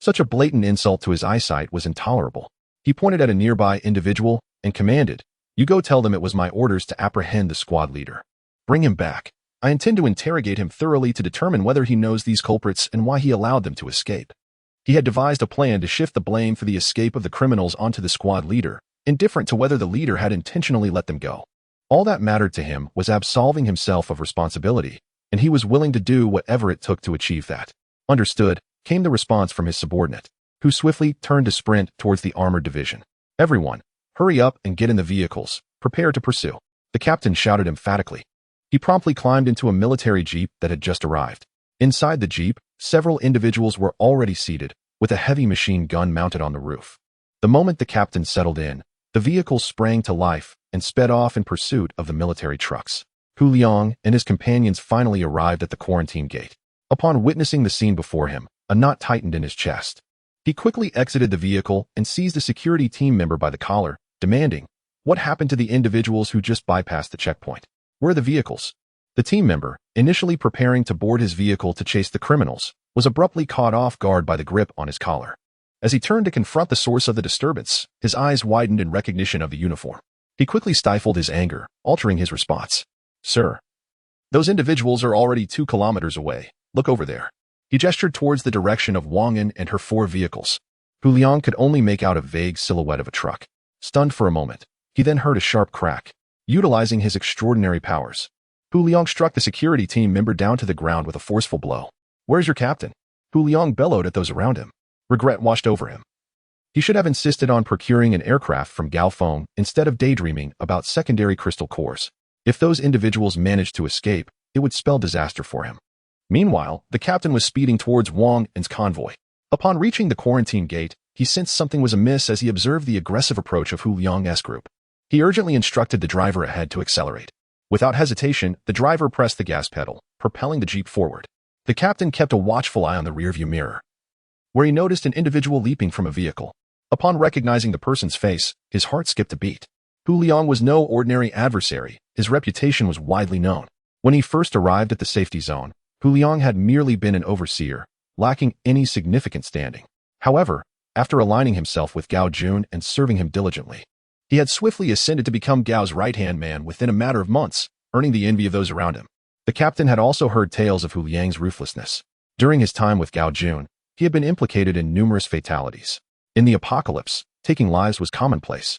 Such a blatant insult to his eyesight was intolerable. He pointed at a nearby individual and commanded, "You go tell them it was my orders to apprehend the squad leader. Bring him back. I intend to interrogate him thoroughly to determine whether he knows these culprits and why he allowed them to escape." He had devised a plan to shift the blame for the escape of the criminals onto the squad leader, indifferent to whether the leader had intentionally let them go. All that mattered to him was absolving himself of responsibility, and he was willing to do whatever it took to achieve that. Understood, came the response from his subordinate, who swiftly turned to sprint towards the armored division. Everyone, hurry up and get in the vehicles, prepare to pursue, the captain shouted emphatically. He promptly climbed into a military jeep that had just arrived. Inside the jeep, several individuals were already seated, with a heavy machine gun mounted on the roof. The moment the captain settled in, the vehicle sprang to life and sped off in pursuit of the military trucks. Hu Liang and his companions finally arrived at the quarantine gate. Upon witnessing the scene before him, a knot tightened in his chest. He quickly exited the vehicle and seized a security team member by the collar, demanding, "What happened to the individuals who just bypassed the checkpoint? Where are the vehicles?" The team member, initially preparing to board his vehicle to chase the criminals, was abruptly caught off guard by the grip on his collar. As he turned to confront the source of the disturbance, his eyes widened in recognition of the uniform. He quickly stifled his anger, altering his response. "Sir, those individuals are already 2 kilometers away. Look over there." He gestured towards the direction of Wang An and her 4 vehicles. Hu Liang could only make out a vague silhouette of a truck. Stunned for a moment, he then heard a sharp crack. Utilizing his extraordinary powers, Hu Liang struck the security team member down to the ground with a forceful blow. "Where's your captain?" Hu Liang bellowed at those around him. Regret washed over him. He should have insisted on procuring an aircraft from Gaofeng instead of daydreaming about secondary crystal cores. If those individuals managed to escape, it would spell disaster for him. Meanwhile, the captain was speeding towards Wang An's convoy. Upon reaching the quarantine gate, he sensed something was amiss as he observed the aggressive approach of Hu Liang's group. He urgently instructed the driver ahead to accelerate. Without hesitation, the driver pressed the gas pedal, propelling the jeep forward. The captain kept a watchful eye on the rearview mirror, where he noticed an individual leaping from a vehicle. Upon recognizing the person's face, his heart skipped a beat. Hu Liang was no ordinary adversary. His reputation was widely known. When he first arrived at the safety zone, Hu Liang had merely been an overseer, lacking any significant standing. However, after aligning himself with Gao Jun and serving him diligently, he had swiftly ascended to become Gao's right-hand man within a matter of months, earning the envy of those around him. The captain had also heard tales of Hu Liang's ruthlessness. During his time with Gao Jun, he had been implicated in numerous fatalities. In the apocalypse, taking lives was commonplace.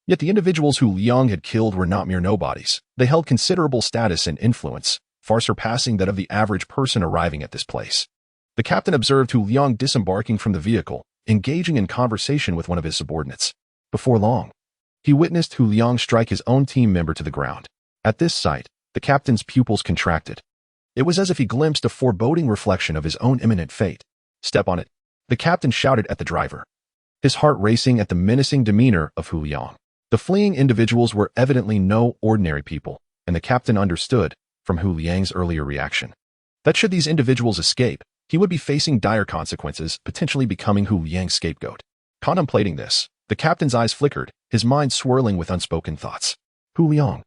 Yet the individuals Hu Liang had killed were not mere nobodies. They held considerable status and influence, far surpassing that of the average person arriving at this place. The captain observed Hu Liang disembarking from the vehicle, engaging in conversation with one of his subordinates. Before long, he witnessed Hu Liang strike his own team member to the ground. At this sight, the captain's pupils contracted. It was as if he glimpsed a foreboding reflection of his own imminent fate. "Step on it," the captain shouted at the driver, his heart racing at the menacing demeanor of Hu Liang. The fleeing individuals were evidently no ordinary people, and the captain understood, from Hu Liang's earlier reaction, that should these individuals escape, he would be facing dire consequences, potentially becoming Hu Liang's scapegoat. Contemplating this, the captain's eyes flickered, his mind swirling with unspoken thoughts. Hu Liang,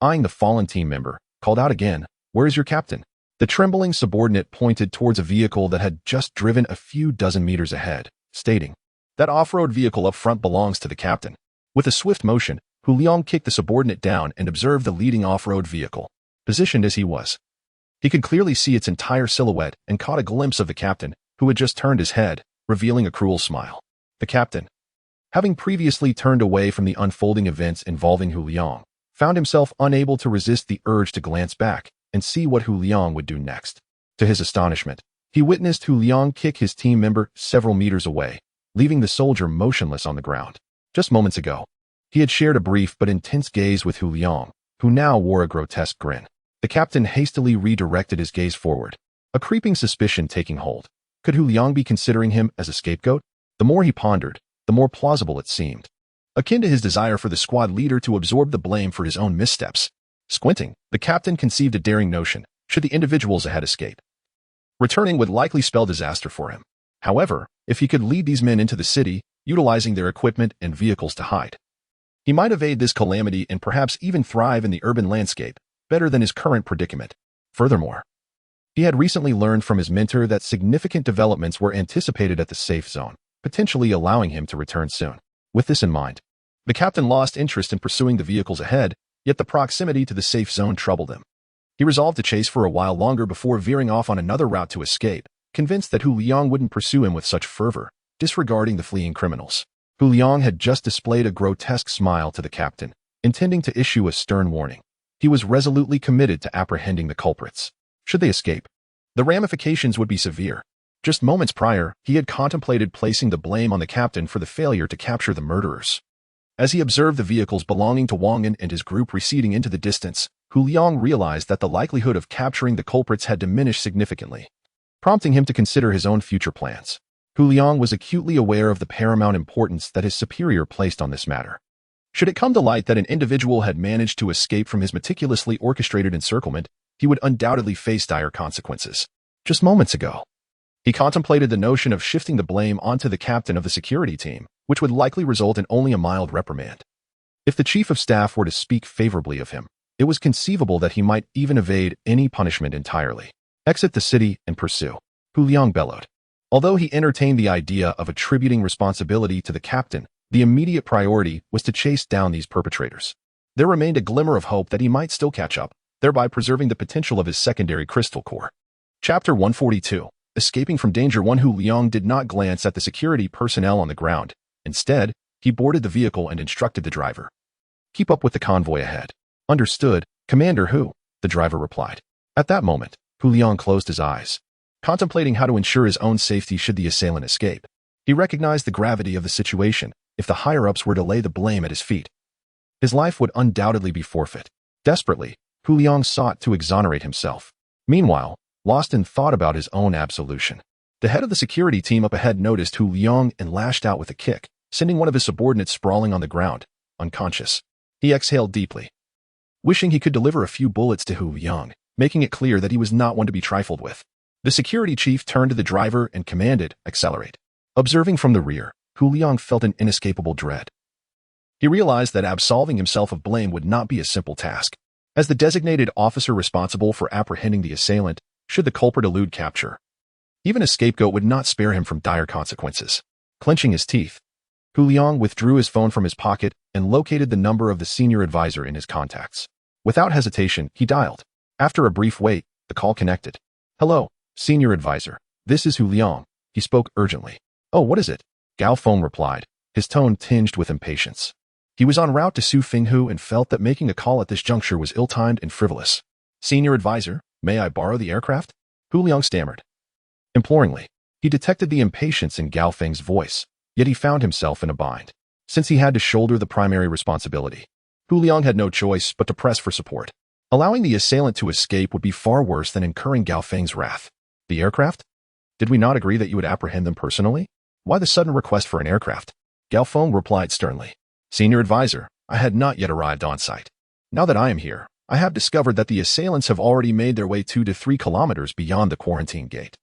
eyeing the fallen team member, called out again, "Where is your captain?" The trembling subordinate pointed towards a vehicle that had just driven a few dozen meters ahead, stating, "That off-road vehicle up front belongs to the captain." With a swift motion, Hu Liang kicked the subordinate down and observed the leading off-road vehicle. Positioned as he was, he could clearly see its entire silhouette and caught a glimpse of the captain, who had just turned his head, revealing a cruel smile. The captain, having previously turned away from the unfolding events involving Hu Liang, found himself unable to resist the urge to glance back and see what Hu Liang would do next. To his astonishment, he witnessed Hu Liang kick his team member several meters away, leaving the soldier motionless on the ground. Just moments ago, he had shared a brief but intense gaze with Hu Liang, who now wore a grotesque grin. The captain hastily redirected his gaze forward, a creeping suspicion taking hold. Could Hu Liang be considering him as a scapegoat? The more he pondered, the more plausible it seemed. Akin to his desire for the squad leader to absorb the blame for his own missteps. Squinting, the captain conceived a daring notion: should the individuals ahead escape, returning would likely spell disaster for him. However, if he could lead these men into the city, utilizing their equipment and vehicles to hide, he might evade this calamity and perhaps even thrive in the urban landscape better than his current predicament. Furthermore, he had recently learned from his mentor that significant developments were anticipated at the safe zone, potentially allowing him to return soon. With this in mind, the captain lost interest in pursuing the vehicles ahead, yet the proximity to the safe zone troubled him. He resolved to chase for a while longer before veering off on another route to escape, convinced that Hu Liang wouldn't pursue him with such fervor, disregarding the fleeing criminals. Hu Liang had just displayed a grotesque smile to the captain, intending to issue a stern warning. He was resolutely committed to apprehending the culprits. Should they escape, the ramifications would be severe. Just moments prior, he had contemplated placing the blame on the captain for the failure to capture the murderers. As he observed the vehicles belonging to Wang An and his group receding into the distance, Hu Liang realized that the likelihood of capturing the culprits had diminished significantly, prompting him to consider his own future plans. Hu Liang was acutely aware of the paramount importance that his superior placed on this matter. Should it come to light that an individual had managed to escape from his meticulously orchestrated encirclement, he would undoubtedly face dire consequences. Just moments ago, he contemplated the notion of shifting the blame onto the captain of the security team, which would likely result in only a mild reprimand. If the chief of staff were to speak favorably of him, it was conceivable that he might even evade any punishment entirely. Exit the city and pursue, Hu Liang bellowed. Although he entertained the idea of attributing responsibility to the captain, the immediate priority was to chase down these perpetrators. There remained a glimmer of hope that he might still catch up, thereby preserving the potential of his secondary crystal core. Chapter 142. Escaping from danger. Hu Liang did not glance at the security personnel on the ground. Instead, he boarded the vehicle and instructed the driver. Keep up with the convoy ahead. Understood, Commander Hu, the driver replied. At that moment, Hu Liang closed his eyes, contemplating how to ensure his own safety should the assailant escape. He recognized the gravity of the situation. If the higher-ups were to lay the blame at his feet, his life would undoubtedly be forfeit. Desperately, Hu Liang sought to exonerate himself. Meanwhile, lost in thought about his own absolution, the head of the security team up ahead noticed Hu Liang and lashed out with a kick, sending one of his subordinates sprawling on the ground, unconscious. He exhaled deeply, wishing he could deliver a few bullets to Hu Liang, making it clear that he was not one to be trifled with. The security chief turned to the driver and commanded, "Accelerate." Observing from the rear, Hu Liang felt an inescapable dread. He realized that absolving himself of blame would not be a simple task. As the designated officer responsible for apprehending the assailant, should the culprit elude capture, even a scapegoat would not spare him from dire consequences. Clenching his teeth, Hu Liang withdrew his phone from his pocket and located the number of the senior advisor in his contacts. Without hesitation, he dialed. After a brief wait, the call connected. "Hello, senior advisor. This is Hu Liang." He spoke urgently. "Oh, what is it?" Gao Feng replied, his tone tinged with impatience. He was en route to Su Fenghu and felt that making a call at this juncture was ill-timed and frivolous. "Senior advisor, may I borrow the aircraft?" Hu Liang stammered. Imploringly, he detected the impatience in Gao Feng's voice, yet he found himself in a bind. Since he had to shoulder the primary responsibility, Hu Liang had no choice but to press for support. Allowing the assailant to escape would be far worse than incurring Gao Feng's wrath. "The aircraft? Did we not agree that you would apprehend them personally? Why the sudden request for an aircraft?" Gao Feng replied sternly. "Senior advisor, I had not yet arrived on site. Now that I am here, I have discovered that the assailants have already made their way 2 to 3 kilometers beyond the quarantine gate.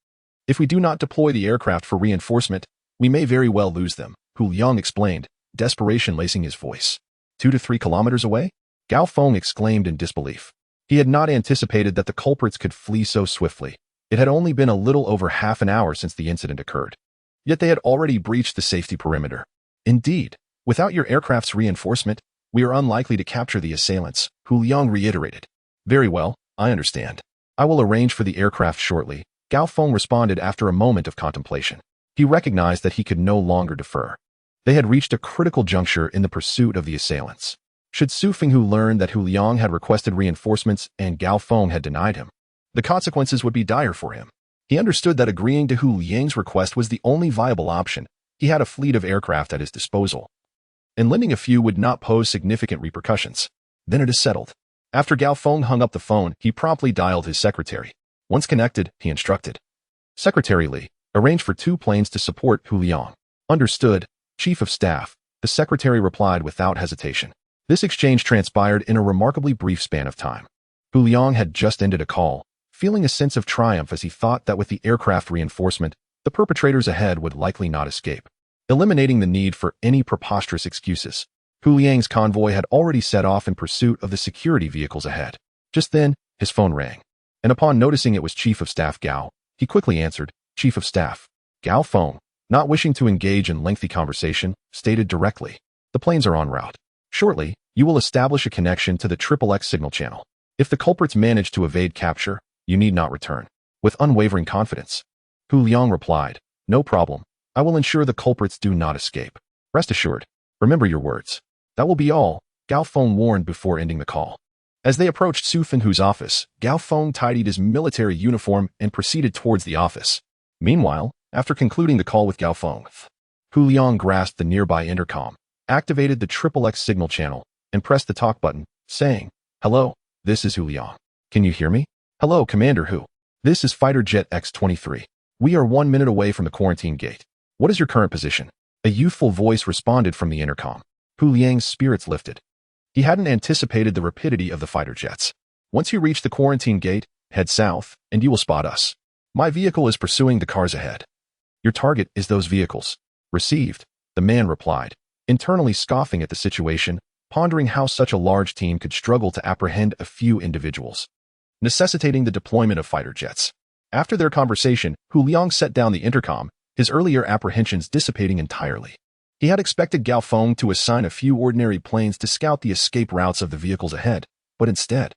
If we do not deploy the aircraft for reinforcement, we may very well lose them," Hu Liang explained, desperation lacing his voice. 2 to 3 kilometers away? Gao Feng exclaimed in disbelief. He had not anticipated that the culprits could flee so swiftly. It had only been a little over half an hour since the incident occurred. Yet they had already breached the safety perimeter. "Indeed, without your aircraft's reinforcement, we are unlikely to capture the assailants," Hu Liang reiterated. "Very well, I understand. I will arrange for the aircraft shortly," Gao Feng responded after a moment of contemplation. He recognized that he could no longer defer. They had reached a critical juncture in the pursuit of the assailants. Should Su Fenghu learn that Hu Liang had requested reinforcements and Gao Feng had denied him, the consequences would be dire for him. He understood that agreeing to Hu Liang's request was the only viable option. He had a fleet of aircraft at his disposal, and lending a few would not pose significant repercussions. Then it is settled. After Gao Feng hung up the phone, he promptly dialed his secretary. Once connected, he instructed. "Secretary Li, arrange for 2 planes to support Hu Liang." "Understood, Chief of Staff," the secretary replied without hesitation. This exchange transpired in a remarkably brief span of time. Hu Liang had just ended a call, feeling a sense of triumph as he thought that with the aircraft reinforcement, the perpetrators ahead would likely not escape. Eliminating the need for any preposterous excuses, Hu Liang's convoy had already set off in pursuit of the security vehicles ahead. Just then, his phone rang, and upon noticing it was Chief of Staff Gao, he quickly answered. "Chief of Staff." Gao Feng, not wishing to engage in lengthy conversation, stated directly, "The planes are en route. Shortly, you will establish a connection to the XXX signal channel. If the culprits manage to evade capture, you need not return." With unwavering confidence, Hu Liang replied, "No problem. I will ensure the culprits do not escape." Rest assured, remember your words. That will be all, Gao Feng warned before ending the call. As they approached Su Fenghu's office, Gao Feng tidied his military uniform and proceeded towards the office. Meanwhile, after concluding the call with Gao Feng, Hu Liang grasped the nearby intercom, activated the XXX signal channel, and pressed the talk button, saying, "Hello, this is Hu Liang. Can you hear me? Hello, Commander Hu. This is Fighter Jet X-23. We are 1 minute away from the quarantine gate. What is your current position?" A youthful voice responded from the intercom. Hu Liang's spirits lifted. He hadn't anticipated the rapidity of the fighter jets. "Once you reach the quarantine gate, head south, and you will spot us. My vehicle is pursuing the cars ahead." "Your target is those vehicles." "Received," the man replied, internally scoffing at the situation, pondering how such a large team could struggle to apprehend a few individuals, necessitating the deployment of fighter jets. After their conversation, Hu Liang set down the intercom, his earlier apprehensions dissipating entirely. He had expected Gao Feng to assign a few ordinary planes to scout the escape routes of the vehicles ahead, but instead,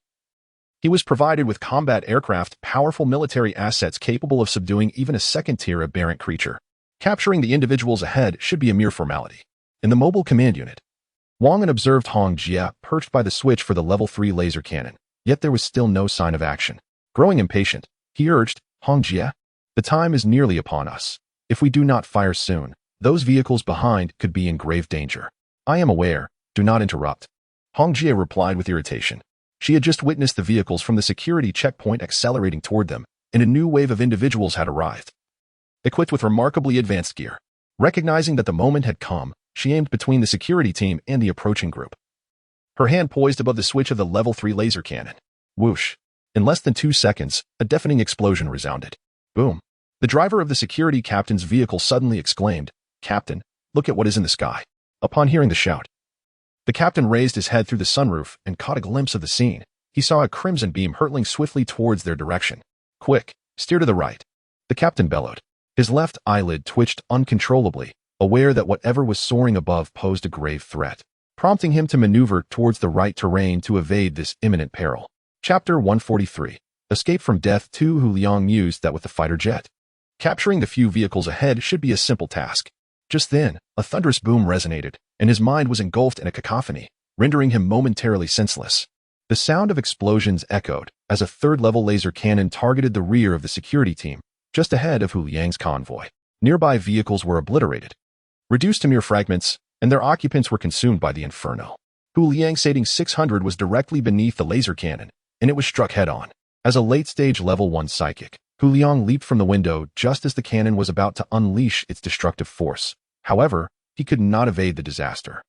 he was provided with combat aircraft, powerful military assets capable of subduing even a second-tier aberrant creature. Capturing the individuals ahead should be a mere formality. In the mobile command unit, Wang An observed Hong Jie perched by the switch for the level 3 laser cannon, yet there was still no sign of action. Growing impatient, he urged, "Hong Jie, the time is nearly upon us. If we do not fire soon, those vehicles behind could be in grave danger." "I am aware, do not interrupt," Hong Jie replied with irritation. She had just witnessed the vehicles from the security checkpoint accelerating toward them, and a new wave of individuals had arrived, equipped with remarkably advanced gear. Recognizing that the moment had come, she aimed between the security team and the approaching group, her hand poised above the switch of the level 3 laser cannon. Whoosh! In less than 2 seconds, a deafening explosion resounded. Boom! The driver of the security captain's vehicle suddenly exclaimed, "Captain, look at what is in the sky." Upon hearing the shout, the captain raised his head through the sunroof and caught a glimpse of the scene. He saw a crimson beam hurtling swiftly towards their direction. "Quick, steer to the right," the captain bellowed. His left eyelid twitched uncontrollably, aware that whatever was soaring above posed a grave threat, prompting him to maneuver towards the right terrain to evade this imminent peril. Chapter 143. Escape from Death 2. Hu Liang mused that with the fighter jet, capturing the few vehicles ahead should be a simple task. Just then, a thunderous boom resonated, and his mind was engulfed in a cacophony, rendering him momentarily senseless. The sound of explosions echoed as a third-level laser cannon targeted the rear of the security team, just ahead of Hu Liang's convoy. Nearby vehicles were obliterated, reduced to mere fragments, and their occupants were consumed by the inferno. Hu Liang's Sating 600 was directly beneath the laser cannon, and it was struck head-on. As a late-stage level 1 psychic, Hu Liang leaped from the window just as the cannon was about to unleash its destructive force. However, he could not evade the disaster.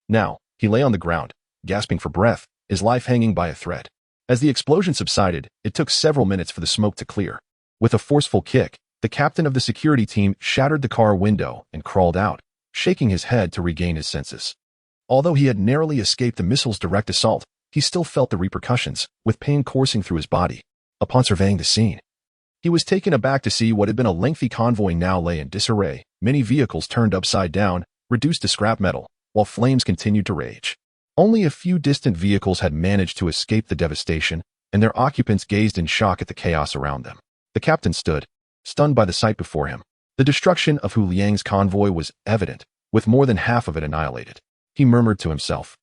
Now, he lay on the ground, gasping for breath, his life hanging by a thread. As the explosion subsided, it took several minutes for the smoke to clear. With a forceful kick, the captain of the security team shattered the car window and crawled out, shaking his head to regain his senses. Although he had narrowly escaped the missile's direct assault, he still felt the repercussions, with pain coursing through his body. Upon surveying the scene, he was taken aback to see what had been a lengthy convoy now lay in disarray, many vehicles turned upside down, reduced to scrap metal, while flames continued to rage. Only a few distant vehicles had managed to escape the devastation, and their occupants gazed in shock at the chaos around them. The captain stood, stunned by the sight before him. The destruction of Hu Liang's convoy was evident, with more than half of it annihilated. He murmured to himself,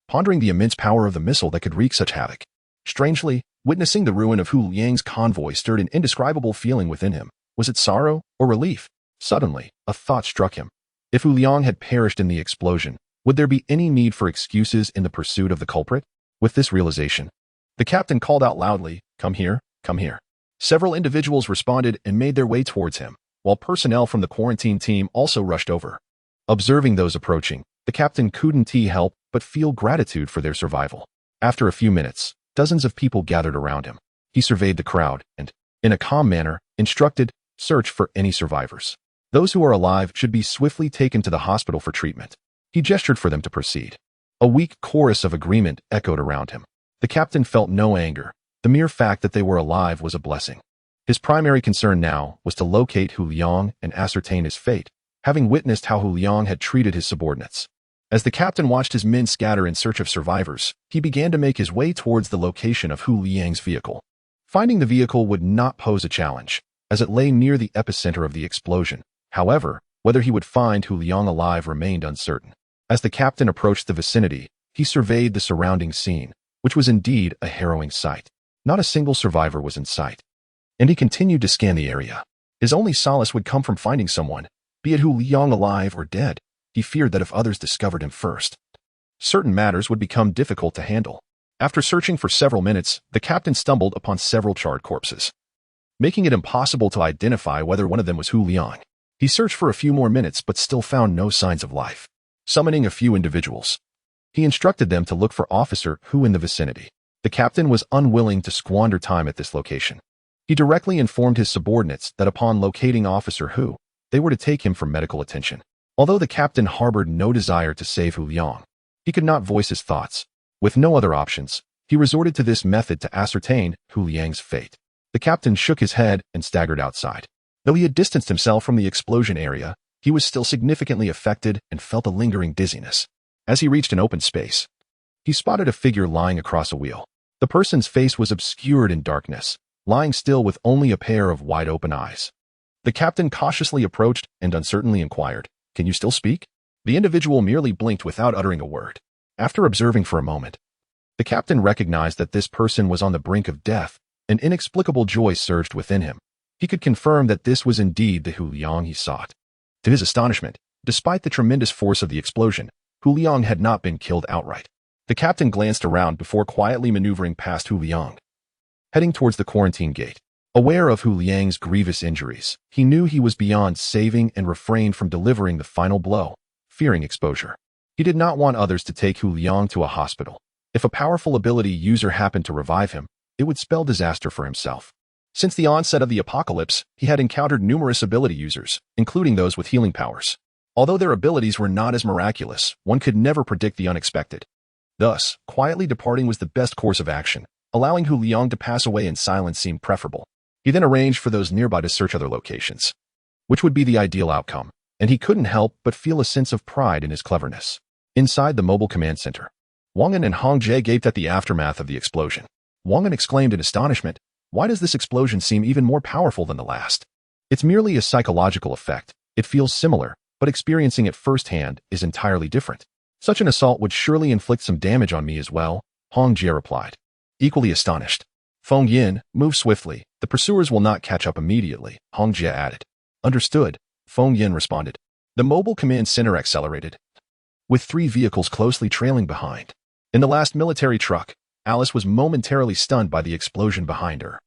pondering the immense power of the missile that could wreak such havoc. Strangely, witnessing the ruin of Hu Liang's convoy stirred an indescribable feeling within him. Was it sorrow or relief? Suddenly, a thought struck him. If Hu Liang had perished in the explosion, would there be any need for excuses in the pursuit of the culprit? With this realization, the captain called out loudly, "Come here, come here." Several individuals responded and made their way towards him, while personnel from the quarantine team also rushed over. Observing those approaching, the captain couldn't help but feel gratitude for their survival. After a few minutes, dozens of people gathered around him. He surveyed the crowd and, in a calm manner, instructed, "Search for any survivors. Those who are alive should be swiftly taken to the hospital for treatment." He gestured for them to proceed. A weak chorus of agreement echoed around him. The captain felt no anger. The mere fact that they were alive was a blessing. His primary concern now was to locate Hu Liang and ascertain his fate, having witnessed how Hu Liang had treated his subordinates. As the captain watched his men scatter in search of survivors, he began to make his way towards the location of Hu Liang's vehicle. Finding the vehicle would not pose a challenge, as it lay near the epicenter of the explosion. However, Whether he would find Hu Liang alive remained uncertain. As the captain approached the vicinity, he surveyed the surrounding scene, which was indeed a harrowing sight. Not a single survivor was in sight. And he continued to scan the area. His only solace would come from finding someone, be it Hu Liang alive or dead. He feared that if others discovered him first, certain matters would become difficult to handle. After searching for several minutes, the captain stumbled upon several charred corpses, making it impossible to identify whether one of them was Hu Liang. He searched for a few more minutes but still found no signs of life. Summoning a few individuals, he instructed them to look for Officer Hu in the vicinity. The captain was unwilling to squander time at this location. He directly informed his subordinates that upon locating Officer Hu, they were to take him for medical attention. Although the captain harbored no desire to save Hu Liang, he could not voice his thoughts. With no other options, he resorted to this method to ascertain Hu Liang's fate. The captain shook his head and staggered outside. Though he had distanced himself from the explosion area, he was still significantly affected and felt a lingering dizziness. As he reached an open space, he spotted a figure lying across a wheel. The person's face was obscured in darkness, lying still with only a pair of wide-open eyes. The captain cautiously approached and uncertainly inquired, "Can you still speak?" The individual merely blinked without uttering a word. After observing for a moment, the captain recognized that this person was on the brink of death. An inexplicable joy surged within him. He could confirm that this was indeed the Hu Liang he sought. To his astonishment, despite the tremendous force of the explosion, Hu Liang had not been killed outright. The captain glanced around before quietly maneuvering past Hu Liang, heading towards the quarantine gate. Aware of Hu Liang's grievous injuries, he knew he was beyond saving and refrained from delivering the final blow, fearing exposure. He did not want others to take Hu Liang to a hospital. If a powerful ability user happened to revive him, it would spell disaster for himself. Since the onset of the apocalypse, he had encountered numerous ability users, including those with healing powers. Although their abilities were not as miraculous, one could never predict the unexpected. Thus, quietly departing was the best course of action. Allowing Hu Liang to pass away in silence seemed preferable. He then arranged for those nearby to search other locations, which would be the ideal outcome, and he couldn't help but feel a sense of pride in his cleverness. Inside the mobile command center, Wang An and Hong Jie gaped at the aftermath of the explosion. Wang An exclaimed in astonishment, "Why does this explosion seem even more powerful than the last?" It's merely a psychological effect. It feels similar, but experiencing it firsthand is entirely different. Such an assault would surely inflict some damage on me as well, Hong Jie replied, equally astonished. Feng Yin, move swiftly. The pursuers will not catch up immediately, Hong Jie added. Understood, Feng Yin responded. The mobile command center accelerated, with 3 vehicles closely trailing behind. In the last military truck, Alice was momentarily stunned by the explosion behind her.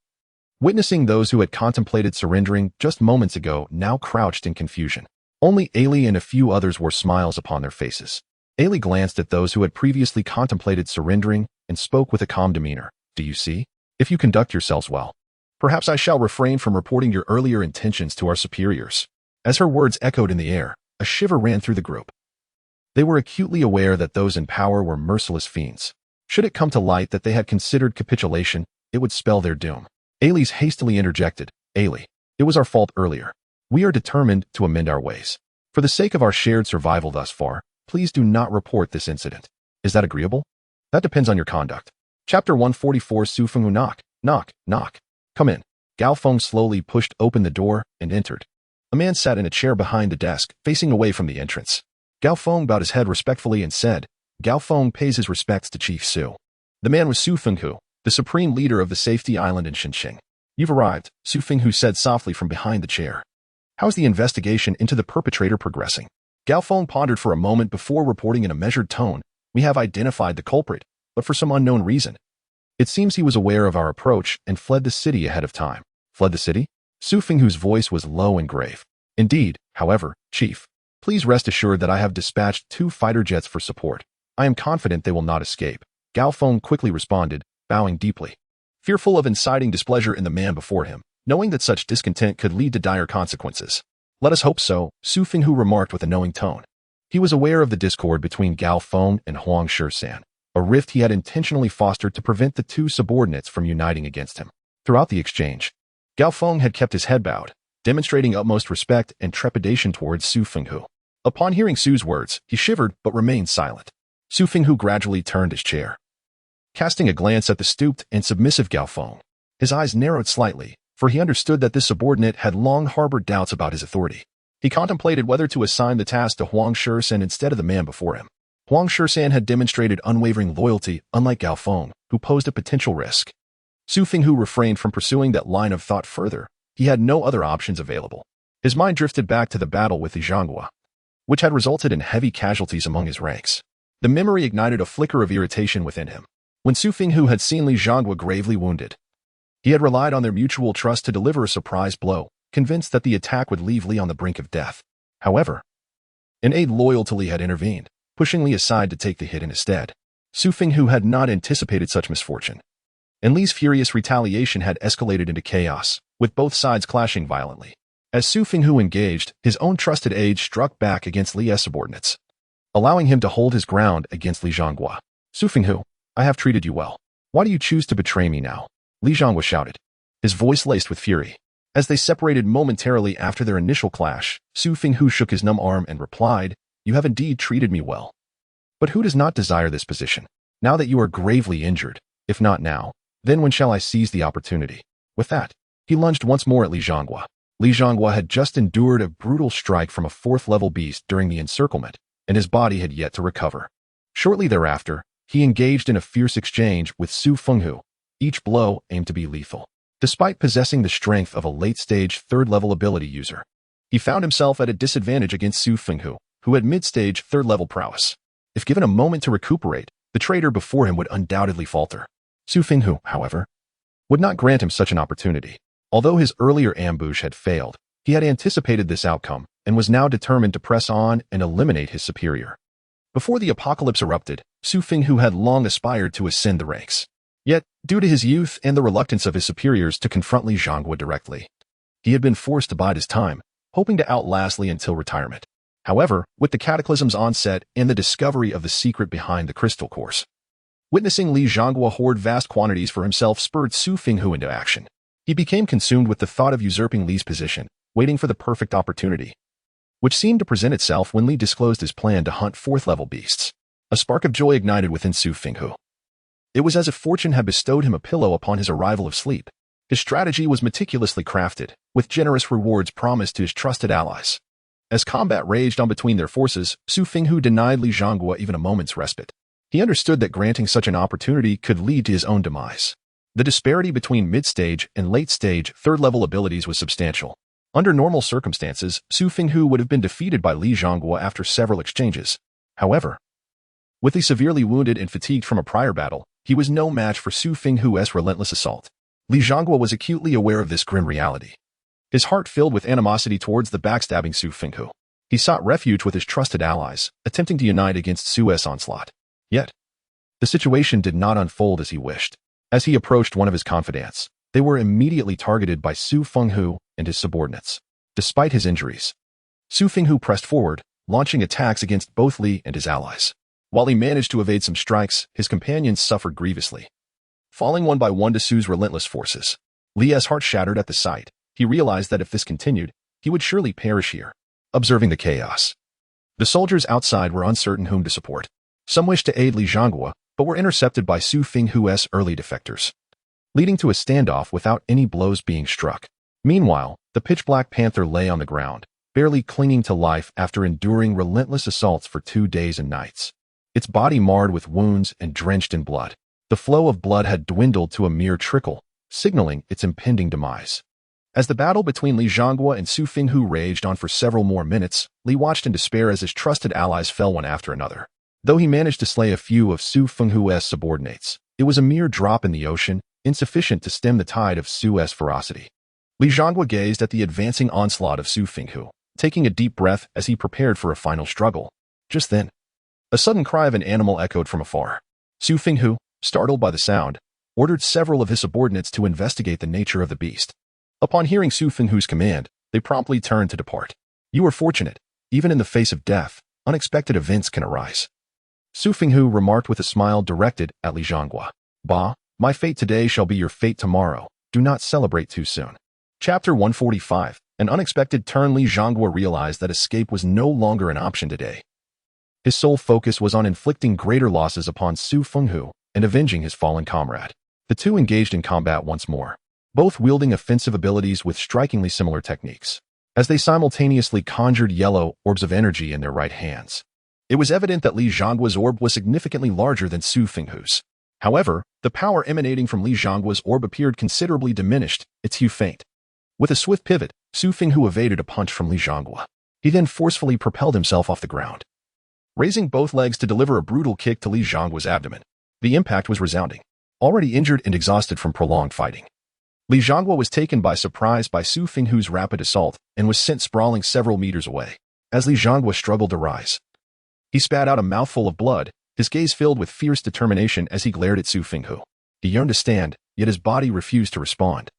Witnessing those who had contemplated surrendering just moments ago now crouched in confusion. Only Ailey and a few others wore smiles upon their faces. Ailey glanced at those who had previously contemplated surrendering and spoke with a calm demeanor. Do you see? If you conduct yourselves well, perhaps I shall refrain from reporting your earlier intentions to our superiors. As her words echoed in the air, a shiver ran through the group. They were acutely aware that those in power were merciless fiends. Should it come to light that they had considered capitulation, it would spell their doom. Ailey hastily interjected, Ailey, it was our fault earlier. We are determined to amend our ways. For the sake of our shared survival thus far, please do not report this incident. Is that agreeable? That depends on your conduct. Chapter 144 Su Fenghu knock, knock, knock. Come in. Gao Feng slowly pushed open the door and entered. A man sat in a chair behind the desk, facing away from the entrance. Gao Feng bowed his head respectfully and said, Gao Feng pays his respects to Chief Su. The man was Su Fenghu, the supreme leader of the safety island in Xinqing. You've arrived, Su Fenghu said softly from behind the chair. How's the investigation into the perpetrator progressing? Gao Feng pondered for a moment before reporting in a measured tone. We have identified the culprit, but for some unknown reason. It seems he was aware of our approach and fled the city ahead of time. Fled the city? Su Fenghu's voice was low and grave. Indeed, however, Chief, please rest assured that I have dispatched 2 fighter jets for support. I am confident they will not escape. Gao Feng quickly responded, bowing deeply. Fearful of inciting displeasure in the man before him, knowing that such discontent could lead to dire consequences. Let us hope so, Su Fenghu remarked with a knowing tone. He was aware of the discord between Gao Feng and Huang Shisan, a rift he had intentionally fostered to prevent the 2 subordinates from uniting against him. Throughout the exchange, Gao Feng had kept his head bowed, demonstrating utmost respect and trepidation towards Su Fenghu. Upon hearing Su's words, he shivered but remained silent. Su Fenghu gradually turned his chair, casting a glance at the stooped and submissive Gao Feng. His eyes narrowed slightly, for he understood that this subordinate had long harbored doubts about his authority. He contemplated whether to assign the task to Huang Shisan instead of the man before him. Huang Shisan had demonstrated unwavering loyalty, unlike Gao Feng, who posed a potential risk. Su Fenghu refrained from pursuing that line of thought further. He had no other options available. His mind drifted back to the battle with Li Zhanghua, which had resulted in heavy casualties among his ranks. The memory ignited a flicker of irritation within him. When Su Fenghu had seen Li Zhanghua gravely wounded, he had relied on their mutual trust to deliver a surprise blow, convinced that the attack would leave Li on the brink of death. However, an aide loyal to Li had intervened, pushing Li aside to take the hit in his stead. Su Fenghu had not anticipated such misfortune, and Li's furious retaliation had escalated into chaos, with both sides clashing violently. As Su Fenghu engaged, his own trusted aide struck back against Li's subordinates, allowing him to hold his ground against Li Zhanghua. Su Fenghu, I have treated you well. Why do you choose to betray me now? Li Zhanghua shouted, his voice laced with fury. As they separated momentarily after their initial clash, Su Fenghu shook his numb arm and replied, You have indeed treated me well. But who does not desire this position? Now that you are gravely injured, if not now, then when shall I seize the opportunity? With that, he lunged once more at Li Zhanghua. Li Zhanghua had just endured a brutal strike from a fourth-level beast during the encirclement, and his body had yet to recover. Shortly thereafter, he engaged in a fierce exchange with Su Fenghu. Each blow aimed to be lethal. Despite possessing the strength of a late-stage third-level ability user, he found himself at a disadvantage against Su Fenghu, who had mid-stage third-level prowess. If given a moment to recuperate, the traitor before him would undoubtedly falter. Su Fenghu, however, would not grant him such an opportunity. Although his earlier ambush had failed, he had anticipated this outcome and was now determined to press on and eliminate his superior. Before the apocalypse erupted, Su Fenghu had long aspired to ascend the ranks. Yet, due to his youth and the reluctance of his superiors to confront Li Zhanghua directly, he had been forced to bide his time, hoping to outlast Li until retirement. However, with the Cataclysm's onset and the discovery of the secret behind the Crystal Course, witnessing Li Zhanghua hoard vast quantities for himself spurred Su Fenghu into action. He became consumed with the thought of usurping Li's position, waiting for the perfect opportunity, which seemed to present itself when Li disclosed his plan to hunt fourth-level beasts. A spark of joy ignited within Su Fenghu. It was as if fortune had bestowed him a pillow upon his arrival of sleep. His strategy was meticulously crafted, with generous rewards promised to his trusted allies. As combat raged on between their forces, Su Fenghu denied Li Zhanghua even a moment's respite. He understood that granting such an opportunity could lead to his own demise. The disparity between mid-stage and late-stage third-level abilities was substantial. Under normal circumstances, Su Fenghu would have been defeated by Li Zhanghua after several exchanges. However, with Li severely wounded and fatigued from a prior battle, he was no match for Su Fenghu's relentless assault. Li Zhanghua was acutely aware of this grim reality. His heart filled with animosity towards the backstabbing Su Fenghu. He sought refuge with his trusted allies, attempting to unite against Su's onslaught. Yet, the situation did not unfold as he wished. As he approached one of his confidants, they were immediately targeted by Su Fenghu and his subordinates. Despite his injuries, Su Fenghu pressed forward, launching attacks against both Li and his allies. While he managed to evade some strikes, his companions suffered grievously, falling one by one to Su's relentless forces. Li's heart shattered at the sight. He realized that if this continued, he would surely perish here. Observing the chaos, the soldiers outside were uncertain whom to support. Some wished to aid Li Zhanghua, but were intercepted by Su Fenghu's early defectors, leading to a standoff without any blows being struck. Meanwhile, the pitch-black panther lay on the ground, barely clinging to life after enduring relentless assaults for 2 days and nights. Its body marred with wounds and drenched in blood. The flow of blood had dwindled to a mere trickle, signaling its impending demise. As the battle between Li Zhanghua and Su Fenghu raged on for several more minutes, Li watched in despair as his trusted allies fell one after another. Though he managed to slay a few of Su Fenghu's subordinates, it was a mere drop in the ocean, insufficient to stem the tide of Su's ferocity. Li Zhanghua gazed at the advancing onslaught of Su Fenghu, taking a deep breath as he prepared for a final struggle. Just then, a sudden cry of an animal echoed from afar. Su Fenghu, startled by the sound, ordered several of his subordinates to investigate the nature of the beast. Upon hearing Su Fenghu's command, they promptly turned to depart. You are fortunate. Even in the face of death, unexpected events can arise. Su Fenghu remarked with a smile directed at Li Zhanghua. Bah, my fate today shall be your fate tomorrow. Do not celebrate too soon. Chapter 145. An unexpected turn. Li Zhanghua realized that escape was no longer an option today. His sole focus was on inflicting greater losses upon Su Fenghu and avenging his fallen comrade. The two engaged in combat once more, both wielding offensive abilities with strikingly similar techniques. as they simultaneously conjured yellow orbs of energy in their right hands. It was evident that Li Zhongguo's orb was significantly larger than Su Fenghu's. However, the power emanating from Li Zhongguo's orb appeared considerably diminished, its hue faint. With a swift pivot, Su Fenghu evaded a punch from Li Zhongguo. He then forcefully propelled himself off the ground, raising both legs to deliver a brutal kick to Li Zhongguo's abdomen. The impact was resounding. Already injured and exhausted from prolonged fighting, Li Zhongguo was taken by surprise by Su Fenghu's rapid assault and was sent sprawling several meters away. As Li Zhongguo struggled to rise, he spat out a mouthful of blood, his gaze filled with fierce determination as he glared at Su Fenghu. He yearned to stand, yet his body refused to respond,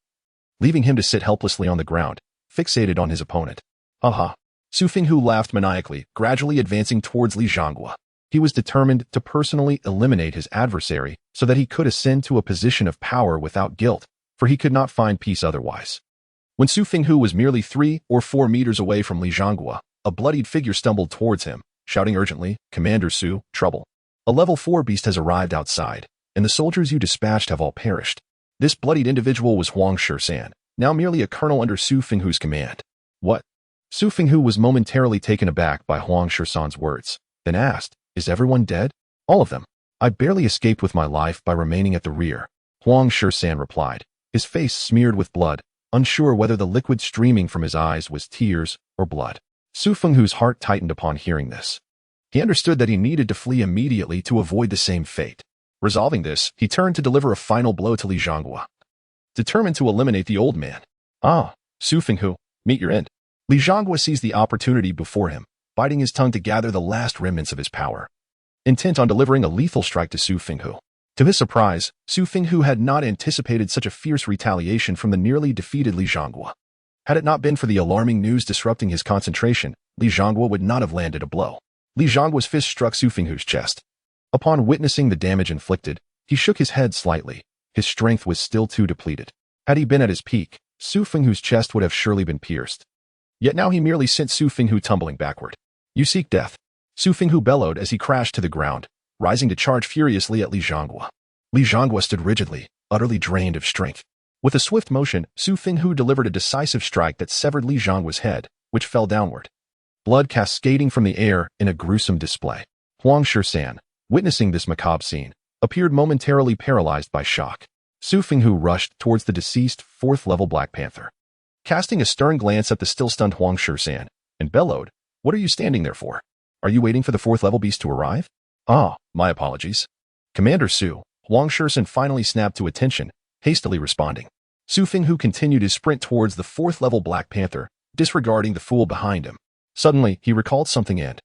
leaving him to sit helplessly on the ground, fixated on his opponent. Aha! Su Fenghu laughed maniacally, gradually advancing towards Li Zhongguo. He was determined to personally eliminate his adversary so that he could ascend to a position of power without guilt, for he could not find peace otherwise. When Su Fenghu was merely 3 or 4 meters away from Li Zhongguo, a bloodied figure stumbled towards him, shouting urgently, "Commander Su, trouble. A level 4 beast has arrived outside, and the soldiers you dispatched have all perished." This bloodied individual was Huang Shisan, now merely a colonel under Su Fenghu's command. What? Su Fenghu was momentarily taken aback by Huang Shisan's words, then asked, "Is everyone dead?" "All of them. I barely escaped with my life by remaining at the rear," Huang Shisan replied, his face smeared with blood, unsure whether the liquid streaming from his eyes was tears or blood. Su Fenghu's heart tightened upon hearing this. He understood that he needed to flee immediately to avoid the same fate. Resolving this, he turned to deliver a final blow to Li Zhongguo, determined to eliminate the old man. Su Fenghu, meet your end." Li Zhongguo seized the opportunity before him, biting his tongue to gather the last remnants of his power, intent on delivering a lethal strike to Su Fenghu. To his surprise, Su Fenghu had not anticipated such a fierce retaliation from the nearly defeated Li Zhongguo. Had it not been for the alarming news disrupting his concentration, Li Zhongguo would not have landed a blow. Li Zhongguo's fist struck Su Fenghu's chest. Upon witnessing the damage inflicted, he shook his head slightly. His strength was still too depleted. Had he been at his peak, Su Fenghu's chest would have surely been pierced. Yet now he merely sent Su Fenghu tumbling backward. "You seek death," Su Fenghu bellowed as he crashed to the ground, rising to charge furiously at Li Zhongguo. Li Zhongguo stood rigidly, utterly drained of strength. With a swift motion, Su Fenghu delivered a decisive strike that severed Li Zhongguo's head, which fell downward, blood cascading from the air in a gruesome display. Huang Shisan, witnessing this macabre scene, appeared momentarily paralyzed by shock. Su Fenghu rushed towards the deceased 4th-level Black Panther, casting a stern glance at the still-stunned Huang Shisan, and bellowed, "What are you standing there for? Are you waiting for the 4th-level beast to arrive?" My apologies. Commander Su, Huang Shisan finally snapped to attention, hastily responding. Su Fenghu continued his sprint towards the 4th-level Black Panther, disregarding the fool behind him. Suddenly, he recalled something and,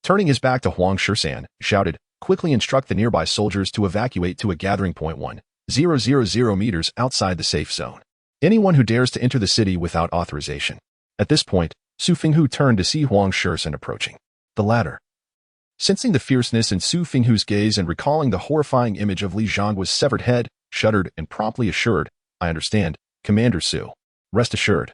turning his back to Huang Shisan, shouted, "Quickly instruct the nearby soldiers to evacuate to a gathering point 1,000 meters outside the safe zone. Anyone who dares to enter the city without authorization." At this point, Su Fenghu turned to see Huang Shisan approaching. The latter, sensing the fierceness in Su Fenghu's gaze and recalling the horrifying image of Li Zhongguo's severed head, shuddered and promptly assured, "I understand, Commander Su. Rest assured.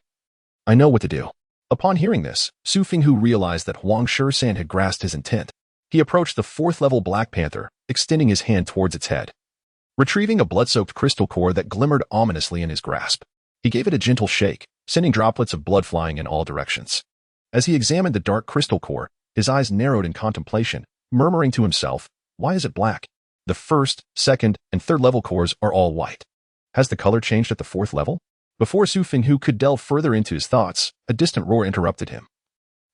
I know what to do." Upon hearing this, Su Fenghu realized that Huang Shisan had grasped his intent. He approached the 4th-level Black Panther, extending his hand towards its head, retrieving a blood-soaked crystal core that glimmered ominously in his grasp. He gave it a gentle shake, sending droplets of blood flying in all directions. As he examined the dark crystal core, his eyes narrowed in contemplation, murmuring to himself, "Why is it black? The 1st, 2nd, and 3rd-level cores are all white. Has the color changed at the 4th level?" Before Su Fenghu could delve further into his thoughts, a distant roar interrupted him,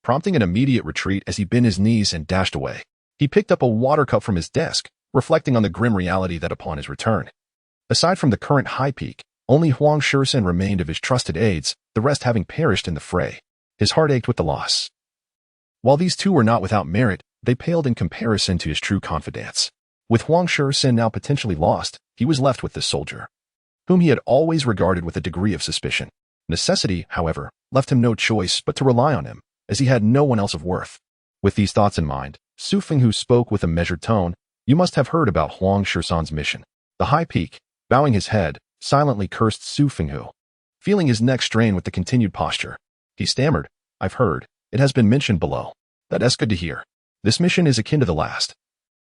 prompting an immediate retreat as he bent his knees and dashed away. He picked up a water cup from his desk, reflecting on the grim reality that upon his return, aside from the current high peak, only Huang Shisan remained of his trusted aides, the rest having perished in the fray. His heart ached with the loss. While these two were not without merit, they paled in comparison to his true confidants. With Huang Shisan now potentially lost, he was left with this soldier, whom he had always regarded with a degree of suspicion. Necessity, however, left him no choice but to rely on him, as he had no one else of worth. With these thoughts in mind, Su Fenghu spoke with a measured tone. "You must have heard about Huang Shisan's mission." The high peak, bowing his head, silently cursed Su Fenghu, feeling his neck strain with the continued posture. He stammered, "I've heard. It has been mentioned below. That's good to hear. This mission is akin to the last.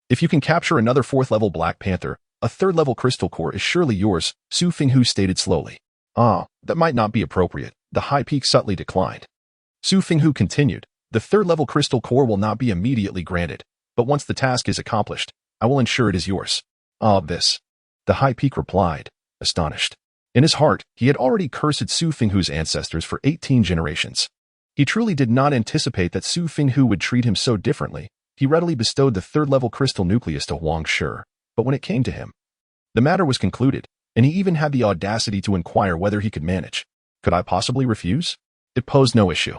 If you can capture another 4th-level Black Panther, a 3rd-level crystal core is surely yours," Su Fenghu stated slowly. That might not be appropriate," the high peak subtly declined. Su Fenghu continued, "The third-level crystal core will not be immediately granted, but once the task is accomplished, I will ensure it is yours." "Ah, this," the high peak replied, astonished. In his heart, he had already cursed Su Fenghu's ancestors for 18 generations. He truly did not anticipate that Su Fenghu would treat him so differently. He readily bestowed the third-level crystal nucleus to Wang Shi, but when it came to him, the matter was concluded, and he even had the audacity to inquire whether he could manage. Could I possibly refuse? It posed no issue.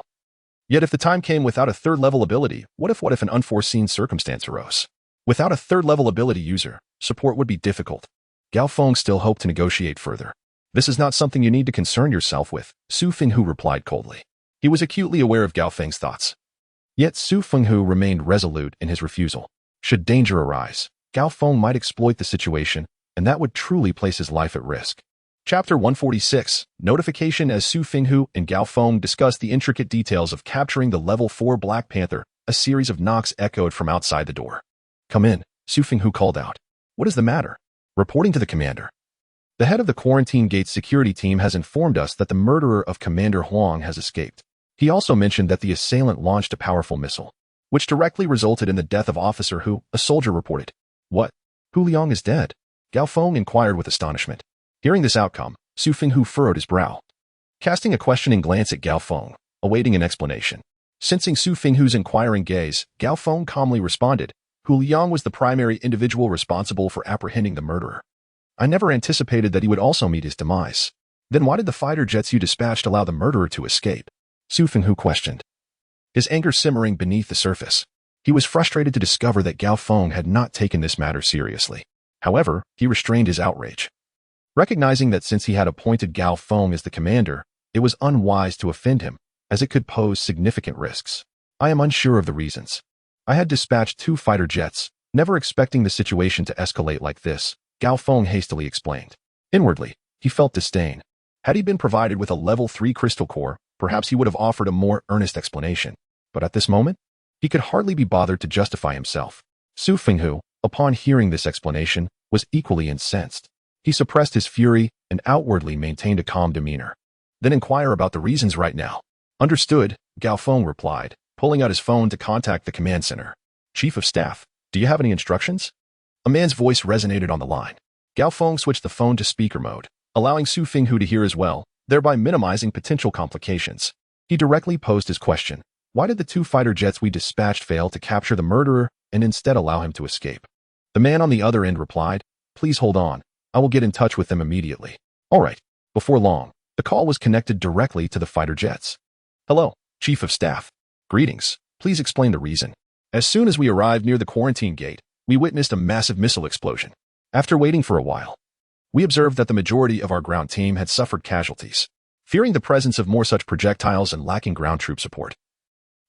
Yet if the time came without a third-level ability, what if an unforeseen circumstance arose? Without a third-level ability user, support would be difficult. Gao Feng still hoped to negotiate further. "This is not something you need to concern yourself with," Su Fenghu replied coldly. He was acutely aware of Gao Feng's thoughts. Yet Su Fenghu remained resolute in his refusal. Should danger arise, Gao Feng might exploit the situation, and that would truly place his life at risk. Chapter 146, Notification. As Su Fenghu and Gao Feng discussed the intricate details of capturing the Level 4 Black Panther, a series of knocks echoed from outside the door. "Come in," Su Fenghu called out. "What is the matter?" Reporting to the commander. "The head of the Quarantine Gate security team has informed us that the murderer of Commander Huang has escaped. He also mentioned that the assailant launched a powerful missile, which directly resulted in the death of Officer Hu," a soldier reported. "What? Hu Liang is dead?" Gao Feng inquired with astonishment. Hearing this outcome, Su Fenghu furrowed his brow, casting a questioning glance at Gao Feng, awaiting an explanation. Sensing Su Fenghu's inquiring gaze, Gao Feng calmly responded, "Hu Liang was the primary individual responsible for apprehending the murderer. I never anticipated that he would also meet his demise. Then why did the fighter jets you dispatched allow the murderer to escape?" Su Fenghu questioned, his anger simmering beneath the surface. He was frustrated to discover that Gao Feng had not taken this matter seriously. However, he restrained his outrage, recognizing that since he had appointed Gao Feng as the commander, it was unwise to offend him, as it could pose significant risks. "I am unsure of the reasons. I had dispatched 2 fighter jets, never expecting the situation to escalate like this," Gao Feng hastily explained. Inwardly, he felt disdain. Had he been provided with a level 3 crystal core, perhaps he would have offered a more earnest explanation. But at this moment, he could hardly be bothered to justify himself. Su Fenghu, upon hearing this explanation, was equally incensed. He suppressed his fury and outwardly maintained a calm demeanor. "Then inquire about the reasons right now." "Understood," Gao Feng replied, pulling out his phone to contact the command center. "Chief of Staff, do you have any instructions?" A man's voice resonated on the line. Gao Feng switched the phone to speaker mode, allowing Su Fenghu to hear as well, thereby minimizing potential complications. He directly posed his question: "Why did the 2 fighter jets we dispatched fail to capture the murderer and instead allow him to escape?" The man on the other end replied, "Please hold on. I will get in touch with them immediately." All right. Before long, the call was connected directly to the fighter jets. "Hello, Chief of Staff. Greetings. Please explain the reason." "As soon as we arrived near the quarantine gate, we witnessed a massive missile explosion. After waiting for a while, we observed that the majority of our ground team had suffered casualties. Fearing the presence of more such projectiles and lacking ground troop support,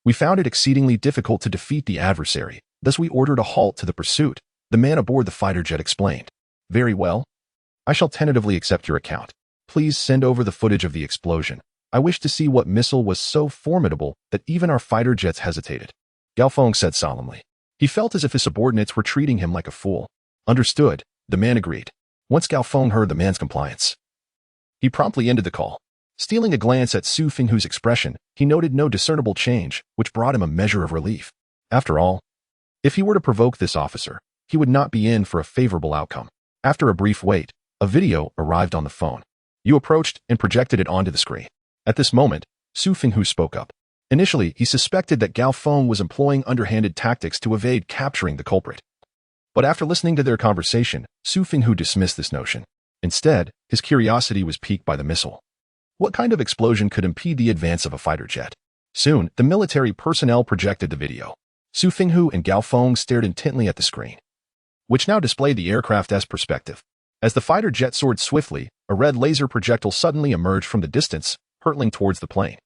we found it exceedingly difficult to defeat the adversary, thus we ordered a halt to the pursuit," the man aboard the fighter jet explained. "Very well. I shall tentatively accept your account. Please send over the footage of the explosion. I wish to see what missile was so formidable that even our fighter jets hesitated," Gao Feng said solemnly. He felt as if his subordinates were treating him like a fool. "Understood," the man agreed. Once Gao Feng heard the man's compliance, he promptly ended the call. Stealing a glance at Su Fenghu's expression, he noted no discernible change, which brought him a measure of relief. After all, if he were to provoke this officer, he would not be in for a favorable outcome. After a brief wait, a video arrived on the phone. Yu approached and projected it onto the screen. At this moment, Su Fenghu spoke up. Initially, he suspected that Gao Feng was employing underhanded tactics to evade capturing the culprit. But after listening to their conversation, Su Fenghu dismissed this notion. Instead, his curiosity was piqued by the missile. What kind of explosion could impede the advance of a fighter jet? Soon, the military personnel projected the video. Su Fenghu and Gao Feng stared intently at the screen, which now displayed the aircraft's perspective. As the fighter jet soared swiftly, a red laser projectile suddenly emerged from the distance, hurtling towards the plane.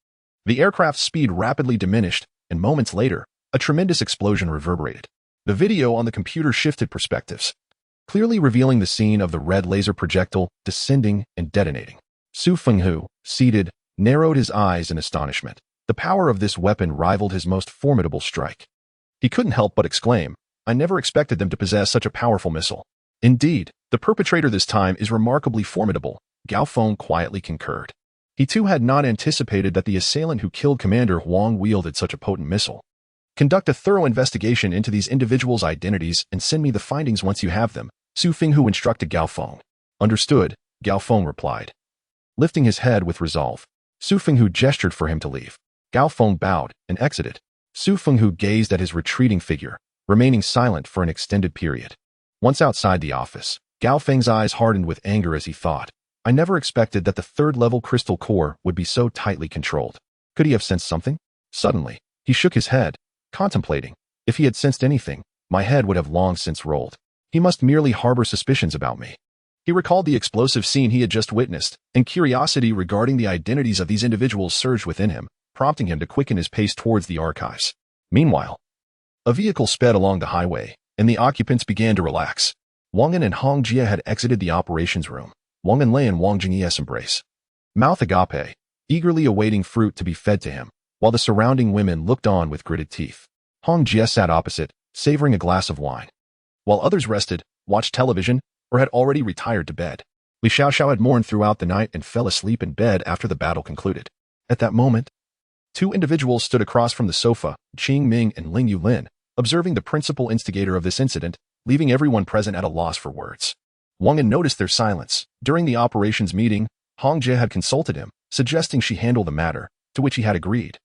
The aircraft's speed rapidly diminished, and moments later, a tremendous explosion reverberated. The video on the computer shifted perspectives, clearly revealing the scene of the red laser projectile descending and detonating. Su Fenghu, seated, narrowed his eyes in astonishment. The power of this weapon rivaled his most formidable strike. He couldn't help but exclaim, "I never expected them to possess such a powerful missile." Indeed, the perpetrator this time is remarkably formidable, Gao Feng quietly concurred. He too had not anticipated that the assailant who killed Commander Huang wielded such a potent missile. Conduct a thorough investigation into these individuals' identities and send me the findings once you have them, Su Fenghu instructed Gao Feng. Understood, Gao Feng replied. Lifting his head with resolve, Su Fenghu gestured for him to leave. Gao Feng bowed and exited. Su Fenghu gazed at his retreating figure, remaining silent for an extended period. Once outside the office, Gao Feng's eyes hardened with anger as he thought, I never expected that the third-level crystal core would be so tightly controlled. Could he have sensed something? Suddenly, he shook his head, contemplating. If he had sensed anything, my head would have long since rolled. He must merely harbor suspicions about me. He recalled the explosive scene he had just witnessed, and curiosity regarding the identities of these individuals surged within him, prompting him to quicken his pace towards the archives. Meanwhile, a vehicle sped along the highway, and the occupants began to relax. Wang An and Hong Jie had exited the operations room. Wang An lay in Wang Jingyi's embrace, mouth agape, eagerly awaiting fruit to be fed to him, while the surrounding women looked on with gritted teeth. Hong Jie sat opposite, savoring a glass of wine, while others rested, watched television, or had already retired to bed. Li Xiaoxiao had mourned throughout the night and fell asleep in bed after the battle concluded. At that moment, two individuals stood across from the sofa, Qing Ming and Ling Yulin, observing the principal instigator of this incident, leaving everyone present at a loss for words. Wang An noticed their silence. During the operations meeting, Hong Jie had consulted him, suggesting she handle the matter, to which he had agreed.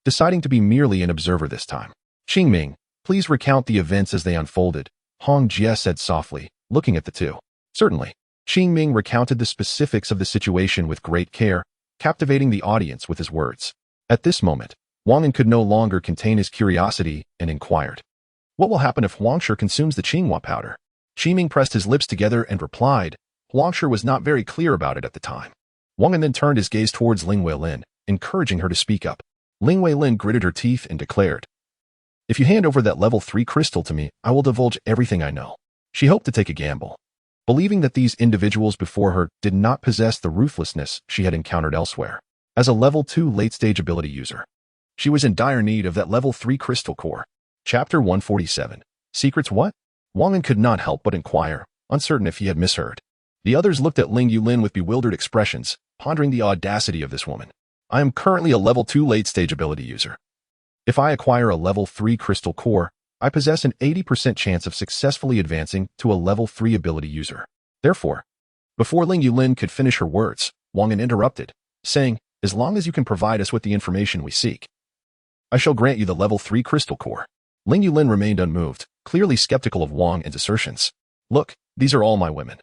Deciding to be merely an observer this time. Qing Ming, please recount the events as they unfolded, Hong Jie said softly, looking at the two. Certainly. Qing Ming recounted the specifics of the situation with great care, captivating the audience with his words. At this moment, Wang An could no longer contain his curiosity and inquired, what will happen if Huangshe consumes the Qinghua powder? Qing Ming pressed his lips together and replied, Huangshe was not very clear about it at the time. Wang An then turned his gaze towards Ling Weilin, encouraging her to speak up. Ling Weilin gritted her teeth and declared, if you hand over that level 3 crystal to me, I will divulge everything I know. She hoped to take a gamble, believing that these individuals before her did not possess the ruthlessness she had encountered elsewhere. As a level 2 late-stage ability user, she was in dire need of that level 3 crystal core. Chapter 147. Secrets what? Wang An could not help but inquire, uncertain if he had misheard. The others looked at Ling Yulin with bewildered expressions, pondering the audacity of this woman. I am currently a level 2 late-stage ability user. If I acquire a level 3 crystal core, I possess an 80% chance of successfully advancing to a level 3 ability user. Therefore, before Ling Yulin could finish her words, Wang An interrupted, saying, as long as you can provide us with the information we seek, I shall grant you the level 3 crystal core. Ling Yulin remained unmoved, clearly skeptical of Wang An's assertions. Look, these are all my women.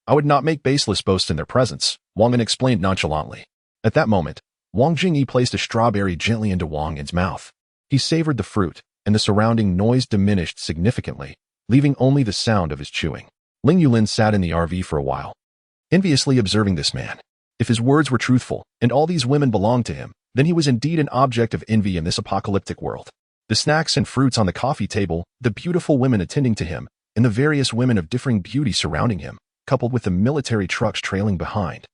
I would not make baseless boasts in their presence, Wang An explained nonchalantly. At that moment, Wang Jingyi placed a strawberry gently into Wang An's mouth. He savored the fruit, and the surrounding noise diminished significantly, leaving only the sound of his chewing. Ling Yulin sat in the RV for a while, enviously observing this man. If his words were truthful, and all these women belonged to him, then he was indeed an object of envy in this apocalyptic world. The snacks and fruits on the coffee table, the beautiful women attending to him, and the various women of differing beauty surrounding him, coupled with the military trucks trailing behind,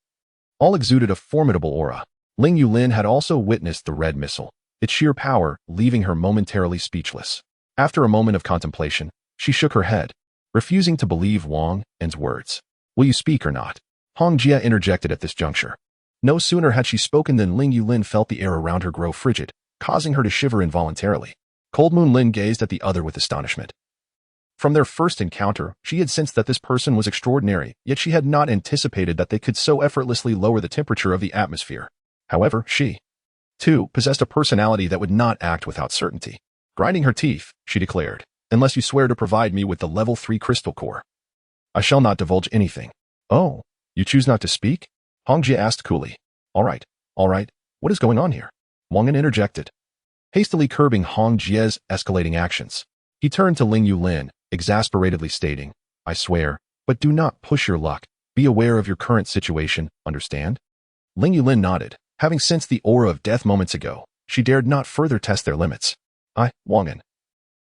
all exuded a formidable aura. Ling Yulin had also witnessed the red missile, its sheer power leaving her momentarily speechless. After a moment of contemplation, she shook her head, refusing to believe Wang An's words. Will you speak or not? Hong Jie interjected at this juncture. No sooner had she spoken than Ling Yulin felt the air around her grow frigid, causing her to shiver involuntarily. Cold Moon Lin gazed at the other with astonishment. From their first encounter, she had sensed that this person was extraordinary, yet she had not anticipated that they could so effortlessly lower the temperature of the atmosphere. However, she, too, possessed a personality that would not act without certainty. Grinding her teeth, she declared, unless you swear to provide me with the level 3 crystal core, I shall not divulge anything. Oh, you choose not to speak? Hong Jie asked coolly. All right, what is going on here? Wang An interjected, hastily curbing Hong Jie's escalating actions. He turned to Ling Yulin, exasperatedly stating, I swear, but do not push your luck. Be aware of your current situation, understand? Ling Yulin nodded. Having sensed the aura of death moments ago, she dared not further test their limits. I, Wang An,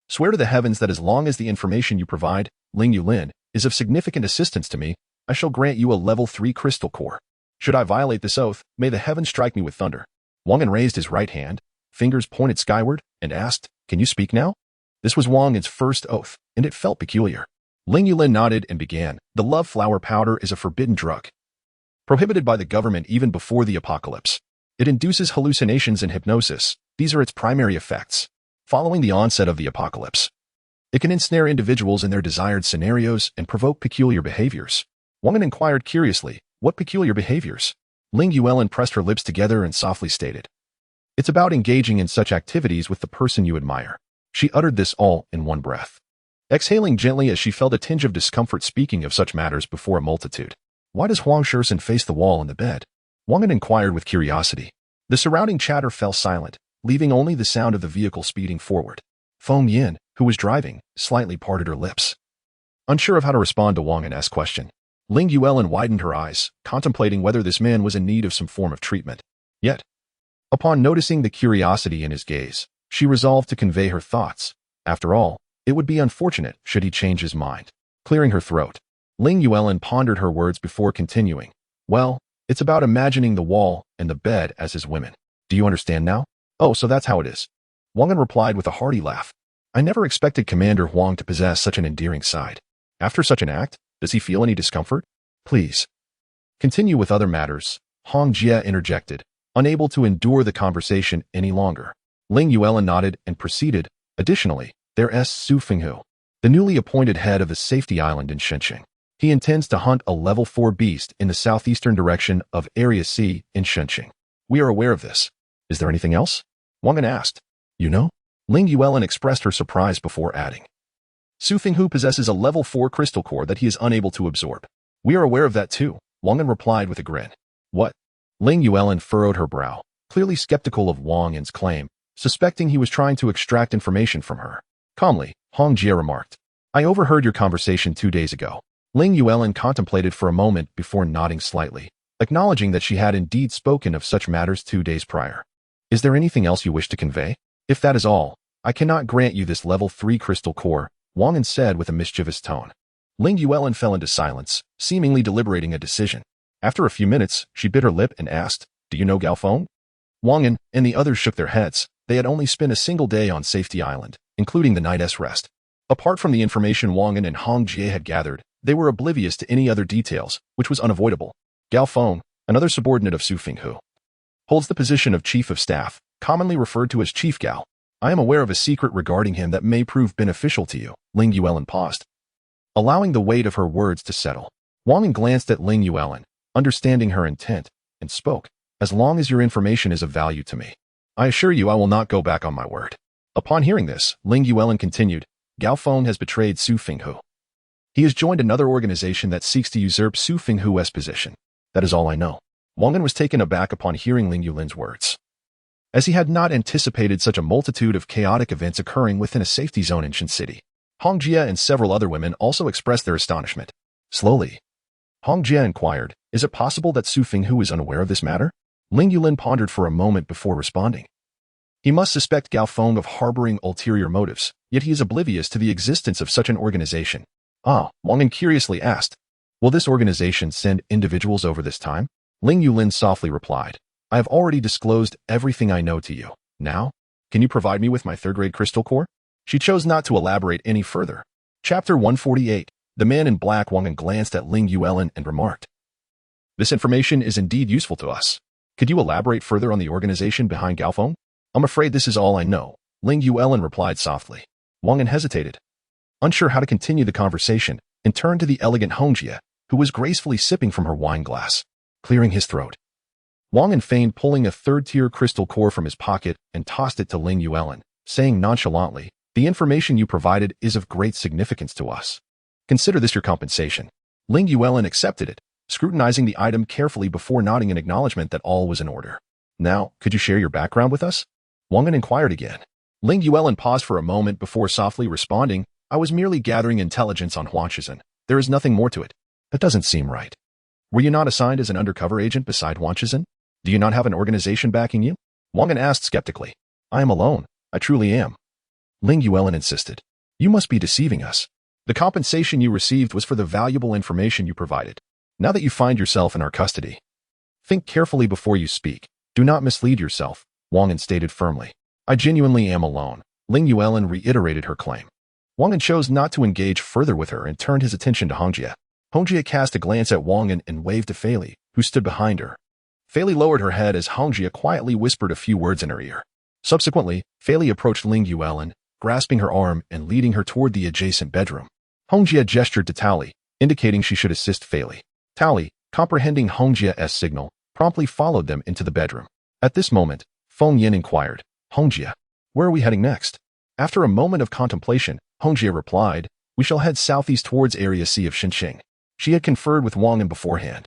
swear to the heavens that as long as the information you provide, Ling Yulin, is of significant assistance to me, I shall grant you a level 3 crystal core. Should I violate this oath, may the heavens strike me with thunder. Wang An raised his right hand, fingers pointed skyward, and asked, can you speak now? This was Wang An's first oath, and it felt peculiar. Ling Yulin nodded and began, the love flower powder is a forbidden drug. prohibited by the government even before the apocalypse. It induces hallucinations and hypnosis. These are its primary effects. Following the onset of the apocalypse, it can ensnare individuals in their desired scenarios and provoke peculiar behaviors. Wang An inquired curiously, what peculiar behaviors? Ling Yuelin pressed her lips together and softly stated, it's about engaging in such activities with the person you admire. She uttered this all in one breath, exhaling gently as she felt a tinge of discomfort speaking of such matters before a multitude. Why does Huang Shursen face the wall in the bed? Wang An inquired with curiosity. The surrounding chatter fell silent, leaving only the sound of the vehicle speeding forward. Feng Yin, who was driving, slightly parted her lips, unsure of how to respond to Wang An's question. Ling Yuelin widened her eyes, contemplating whether this man was in need of some form of treatment. Yet, upon noticing the curiosity in his gaze, she resolved to convey her thoughts. After all, it would be unfortunate should he change his mind. Clearing her throat, Ling Yuelin pondered her words before continuing. Well, it's about imagining the wall and the bed as his women. Do you understand now? Oh, so that's how it is. Wang An replied with a hearty laugh. I never expected Commander Huang to possess such an endearing side. After such an act, does he feel any discomfort? Please continue with other matters, Hong Jie interjected, unable to endure the conversation any longer. Ling Yuelin nodded and proceeded. Additionally, there's Su Fenghu, the newly appointed head of the safety island in Shenqing. He intends to hunt a level 4 beast in the southeastern direction of Area C in Shenqing. We are aware of this. Is there anything else? Wang An asked. You know? Ling Yuelin expressed her surprise before adding. Su Fenghu possesses a level 4 crystal core that he is unable to absorb. We are aware of that too, Wang An replied with a grin. What? Ling Yuelin furrowed her brow, clearly skeptical of Wang An's claim, suspecting he was trying to extract information from her. Calmly, Hong Jie remarked. I overheard your conversation 2 days ago. Ling Yuelin contemplated for a moment before nodding slightly, acknowledging that she had indeed spoken of such matters 2 days prior. Is there anything else you wish to convey? If that is all, I cannot grant you this level 3 crystal core, Wang An said with a mischievous tone. Ling Yuelin fell into silence, seemingly deliberating a decision. After a few minutes, she bit her lip and asked, Do you know Gao Feng? Wang An and the others shook their heads. They had only spent a single day on Safety Island, including the night's rest. Apart from the information Wang An and Hong Jie had gathered, they were oblivious to any other details, which was unavoidable. Gao Feng, another subordinate of Su Fenghu, holds the position of Chief of Staff, commonly referred to as Chief Gao. I am aware of a secret regarding him that may prove beneficial to you. Ling Yuelin paused, allowing the weight of her words to settle. Wang An glanced at Ling Yuelin, understanding her intent, and spoke. As long as your information is of value to me, I assure you I will not go back on my word. Upon hearing this, Ling Yuelin continued, Gao Feng has betrayed Su Fenghu. He has joined another organization that seeks to usurp Su Fenghu's position. That is all I know. Wang An was taken aback upon hearing Ling Yuelin's words, as he had not anticipated such a multitude of chaotic events occurring within a safety zone in Shen City. Hong Jie and several other women also expressed their astonishment. Slowly, Hong Jie inquired, is it possible that Su Fenghu is unaware of this matter? Ling Yuelin pondered for a moment before responding. He must suspect Gao Feng of harboring ulterior motives, yet he is oblivious to the existence of such an organization. Wang An curiously asked, will this organization send individuals over this time? Ling Yuelin softly replied, I have already disclosed everything I know to you. Now, can you provide me with my third-grade crystal core? She chose not to elaborate any further. Chapter 148. The Man in Black. Wang An glanced at Ling Yuelin and remarked, this information is indeed useful to us. Could you elaborate further on the organization behind Gao Feng? I'm afraid this is all I know, Ling Yuelin replied softly. Wang An hesitated, unsure how to continue the conversation, and turned to the elegant Hong Jie, who was gracefully sipping from her wine glass, clearing his throat. Wang An feigned pulling a third-tier crystal core from his pocket and tossed it to Ling Yuelin, saying nonchalantly, the information you provided is of great significance to us. Consider this your compensation. Ling Yuelin accepted it, scrutinizing the item carefully before nodding in acknowledgement that all was in order. Now, could you share your background with us? Wang An inquired again. Ling Yuelin paused for a moment before softly responding, I was merely gathering intelligence on Huang Shizhen. There is nothing more to it. That doesn't seem right. Were you not assigned as an undercover agent beside Huang Shizhen? Do you not have an organization backing you? Wang An asked skeptically. I am alone. I truly am. Ling Yuelin insisted. You must be deceiving us. The compensation you received was for the valuable information you provided. Now that you find yourself in our custody, think carefully before you speak. Do not mislead yourself, Wang An stated firmly. I genuinely am alone. Ling Yuelin reiterated her claim. Wang An chose not to engage further with her and turned his attention to Hong Jie. Hong Jie cast a glance at Wang An and waved to Fei Li, who stood behind her. Fei Li lowered her head as Hongjia quietly whispered a few words in her ear. Subsequently, Fei Li approached Ling Yuelin, grasping her arm and leading her toward the adjacent bedroom. Hongjia gestured to Tao Li, indicating she should assist Fei Li. Tao Li, comprehending Hongjia's signal, promptly followed them into the bedroom. At this moment, Feng Yin inquired, "Hongjia, where are we heading next?" After a moment of contemplation, Hongjia replied, "We shall head southeast towards Area C of Xinqing." She had conferred with Wang An beforehand,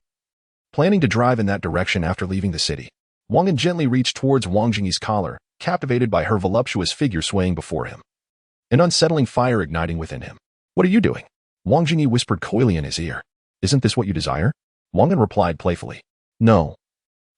planning to drive in that direction after leaving the city. Wang An gently reached towards Wang Jingyi's collar, captivated by her voluptuous figure swaying before him, an unsettling fire igniting within him. "What are you doing?" Wang Jingyi whispered coyly in his ear. "Isn't this what you desire?" Wang An replied playfully. "No.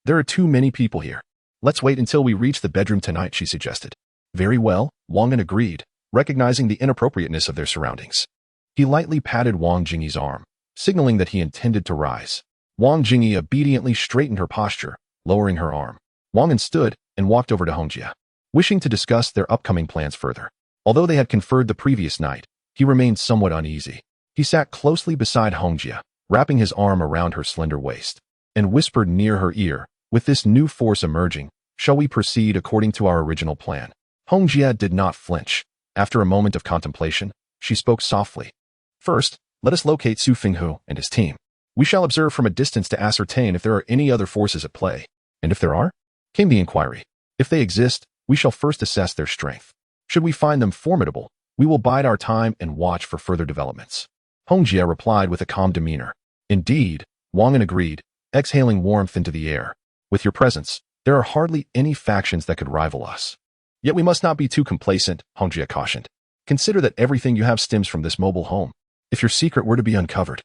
There are too many people here. Let's wait until we reach the bedroom tonight," she suggested. "Very well," Wang An agreed, recognizing the inappropriateness of their surroundings. He lightly patted Wang Jingyi's arm, signaling that he intended to rise. Wang Jingyi obediently straightened her posture, lowering her arm. Wang An stood and walked over to Hongjia, wishing to discuss their upcoming plans further. Although they had conferred the previous night, he remained somewhat uneasy. He sat closely beside Hongjia, wrapping his arm around her slender waist, and whispered near her ear, "With this new force emerging, shall we proceed according to our original plan?" Hongjia did not flinch. After a moment of contemplation, she spoke softly. "First, let us locate Su Fenghu and his team. We shall observe from a distance to ascertain if there are any other forces at play. And if there are?" came the inquiry. "If they exist, we shall first assess their strength. Should we find them formidable, we will bide our time and watch for further developments." Hongjia replied with a calm demeanor. "Indeed," Wang An agreed, exhaling warmth into the air. "With your presence, there are hardly any factions that could rival us. Yet we must not be too complacent," Hongjia cautioned. "Consider that everything you have stems from this mobile home. If your secret were to be uncovered,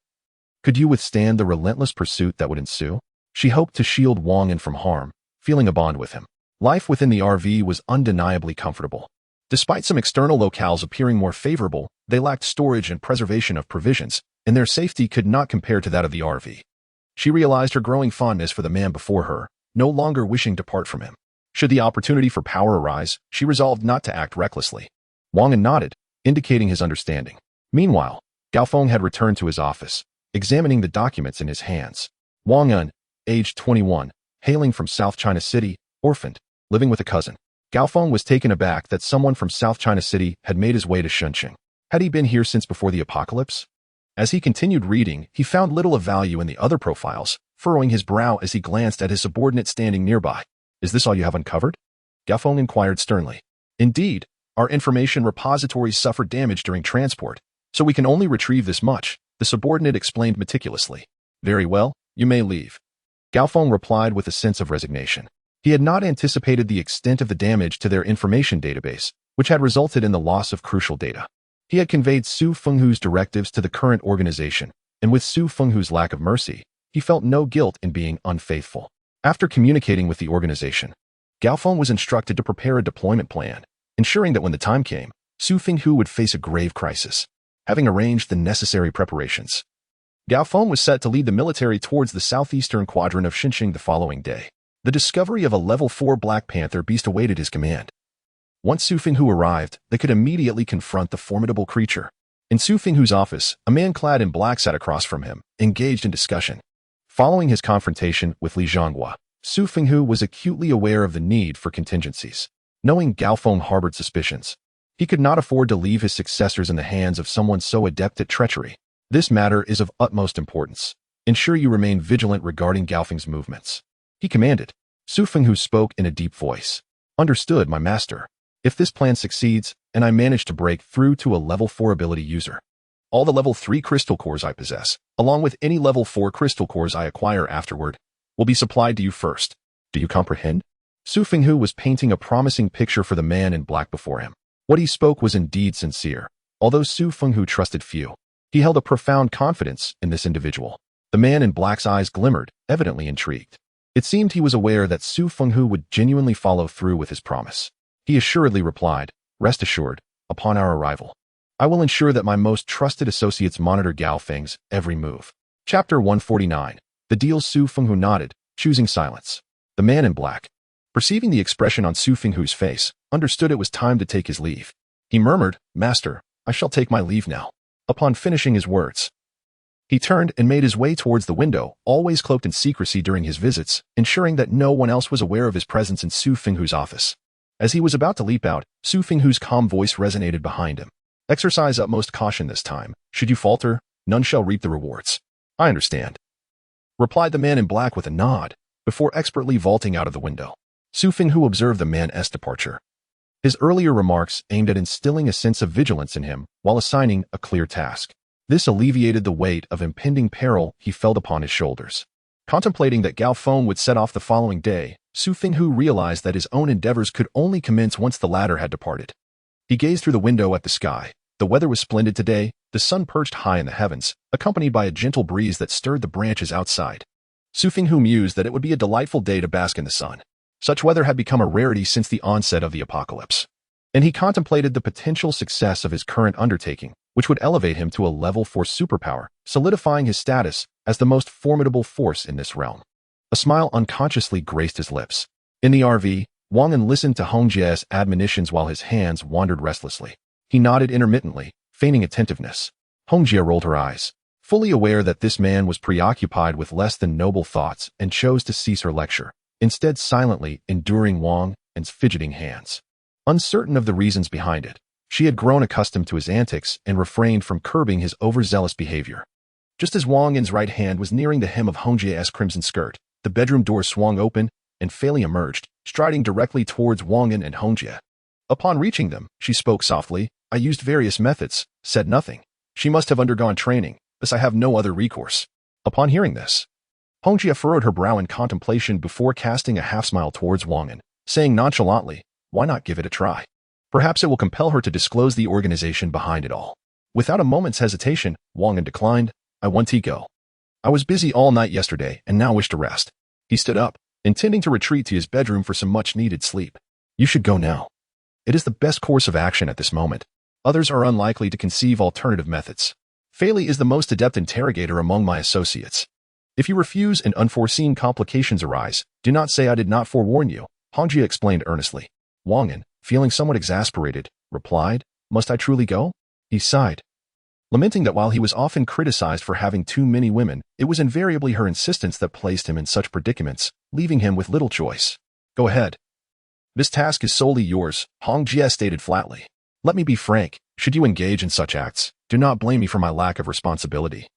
could you withstand the relentless pursuit that would ensue?" She hoped to shield Wang An from harm, feeling a bond with him. Life within the RV was undeniably comfortable. Despite some external locales appearing more favorable, they lacked storage and preservation of provisions, and their safety could not compare to that of the RV. She realized her growing fondness for the man before her, no longer wishing to part from him. Should the opportunity for power arise, she resolved not to act recklessly. Wang An nodded, indicating his understanding. Meanwhile, Gao Feng had returned to his office, examining the documents in his hands. Wang An, aged 21, hailing from South China City, orphaned, living with a cousin. Gao Feng was taken aback that someone from South China City had made his way to Xinqing. Had he been here since before the apocalypse? As he continued reading, he found little of value in the other profiles, furrowing his brow as he glanced at his subordinate standing nearby. "Is this all you have uncovered?" Gao Feng inquired sternly. "Indeed, our information repositories suffered damage during transport, so we can only retrieve this much," the subordinate explained meticulously. "Very well, you may leave." Gao Feng replied with a sense of resignation. He had not anticipated the extent of the damage to their information database, which had resulted in the loss of crucial data. He had conveyed Su Fenghu's directives to the current organization, and with Su Fenghu's lack of mercy, he felt no guilt in being unfaithful. After communicating with the organization, Gao Feng was instructed to prepare a deployment plan, ensuring that when the time came, Su Fenghu would face a grave crisis. Having arranged the necessary preparations, Gao Feng was set to lead the military towards the southeastern quadrant of Xinqing the following day. The discovery of a level 4 Black Panther beast awaited his command. Once Su Fenghu arrived, they could immediately confront the formidable creature. In Su Fenghu's office, a man clad in black sat across from him, engaged in discussion. Following his confrontation with Li Zhonghua, Su Fenghu was acutely aware of the need for contingencies. Knowing Gao Feng harbored suspicions, he could not afford to leave his successors in the hands of someone so adept at treachery. "This matter is of utmost importance. Ensure you remain vigilant regarding Gao Feng's movements," he commanded. Su Fenghu spoke in a deep voice. "Understood, my master. If this plan succeeds, and I manage to break through to a level 4 ability user, all the level 3 crystal cores I possess, along with any level 4 crystal cores I acquire afterward, will be supplied to you first. Do you comprehend?" Su Fenghu was painting a promising picture for the man in black before him. What he spoke was indeed sincere. Although Su Fenghu trusted few, he held a profound confidence in this individual. The man in black's eyes glimmered, evidently intrigued. It seemed he was aware that Su Fenghu would genuinely follow through with his promise. He assuredly replied, "Rest assured, upon our arrival, I will ensure that my most trusted associates monitor Gao Feng's every move." Chapter 149. The deal. Su Fenghu nodded, choosing silence. The man in black, perceiving the expression on Su Fenghu's face, understood it was time to take his leave. He murmured, "Master, I shall take my leave now." Upon finishing his words, He turned and made his way towards the window, always cloaked in secrecy during his visits, ensuring that no one else was aware of his presence in Su Fenghu's office. As he was about to leap out, Su Fenghu's calm voice resonated behind him. Exercise utmost caution this time. Should you falter, none shall reap the rewards. I understand, replied the man in black with a nod, before expertly vaulting out of the window. Su Fenghu observed the man's departure. His earlier remarks aimed at instilling a sense of vigilance in him while assigning a clear task. This alleviated the weight of impending peril he felt upon his shoulders. Contemplating that Gao Feng would set off the following day, Su Fenghu realized that his own endeavors could only commence once the latter had departed. He gazed through the window at the sky. The weather was splendid today, the sun perched high in the heavens, accompanied by a gentle breeze that stirred the branches outside. Su Fenghu mused that it would be a delightful day to bask in the sun. Such weather had become a rarity since the onset of the apocalypse. And he contemplated the potential success of his current undertaking, which would elevate him to a level 4 superpower, solidifying his status as the most formidable force in this realm. A smile unconsciously graced his lips. In the RV, Wang An listened to Hong Jie's admonitions while his hands wandered restlessly. He nodded intermittently, feigning attentiveness. Hong Jie rolled her eyes, fully aware that this man was preoccupied with less than noble thoughts, and chose to cease her lecture, instead silently enduring Wang An's fidgeting hands. Uncertain of the reasons behind it, she had grown accustomed to his antics and refrained from curbing his overzealous behavior. Just as Wang An's right hand was nearing the hem of Hong Jie's crimson skirt, the bedroom door swung open, and Fei Li emerged, striding directly towards Wang An and Hong Jie. Upon reaching them, she spoke softly. I used various methods, said nothing. She must have undergone training, thus I have no other recourse. Upon hearing this, Hong Jie furrowed her brow in contemplation before casting a half-smile towards Wang An, saying nonchalantly, why not give it a try? Perhaps it will compel her to disclose the organization behind it all. Without a moment's hesitation, Wang An declined, I want to go. I was busy all night yesterday and now wish to rest. He stood up, intending to retreat to his bedroom for some much-needed sleep. You should go now. It is the best course of action at this moment. Others are unlikely to conceive alternative methods. Fei Li is the most adept interrogator among my associates. If you refuse and unforeseen complications arise, do not say I did not forewarn you, Hong Jie explained earnestly. Wang An, feeling somewhat exasperated, replied, must I truly go? He sighed, lamenting that while he was often criticized for having too many women, it was invariably her insistence that placed him in such predicaments, leaving him with little choice. Go ahead. This task is solely yours, Hong Jie stated flatly. Let me be frank, should you engage in such acts, do not blame me for my lack of responsibility.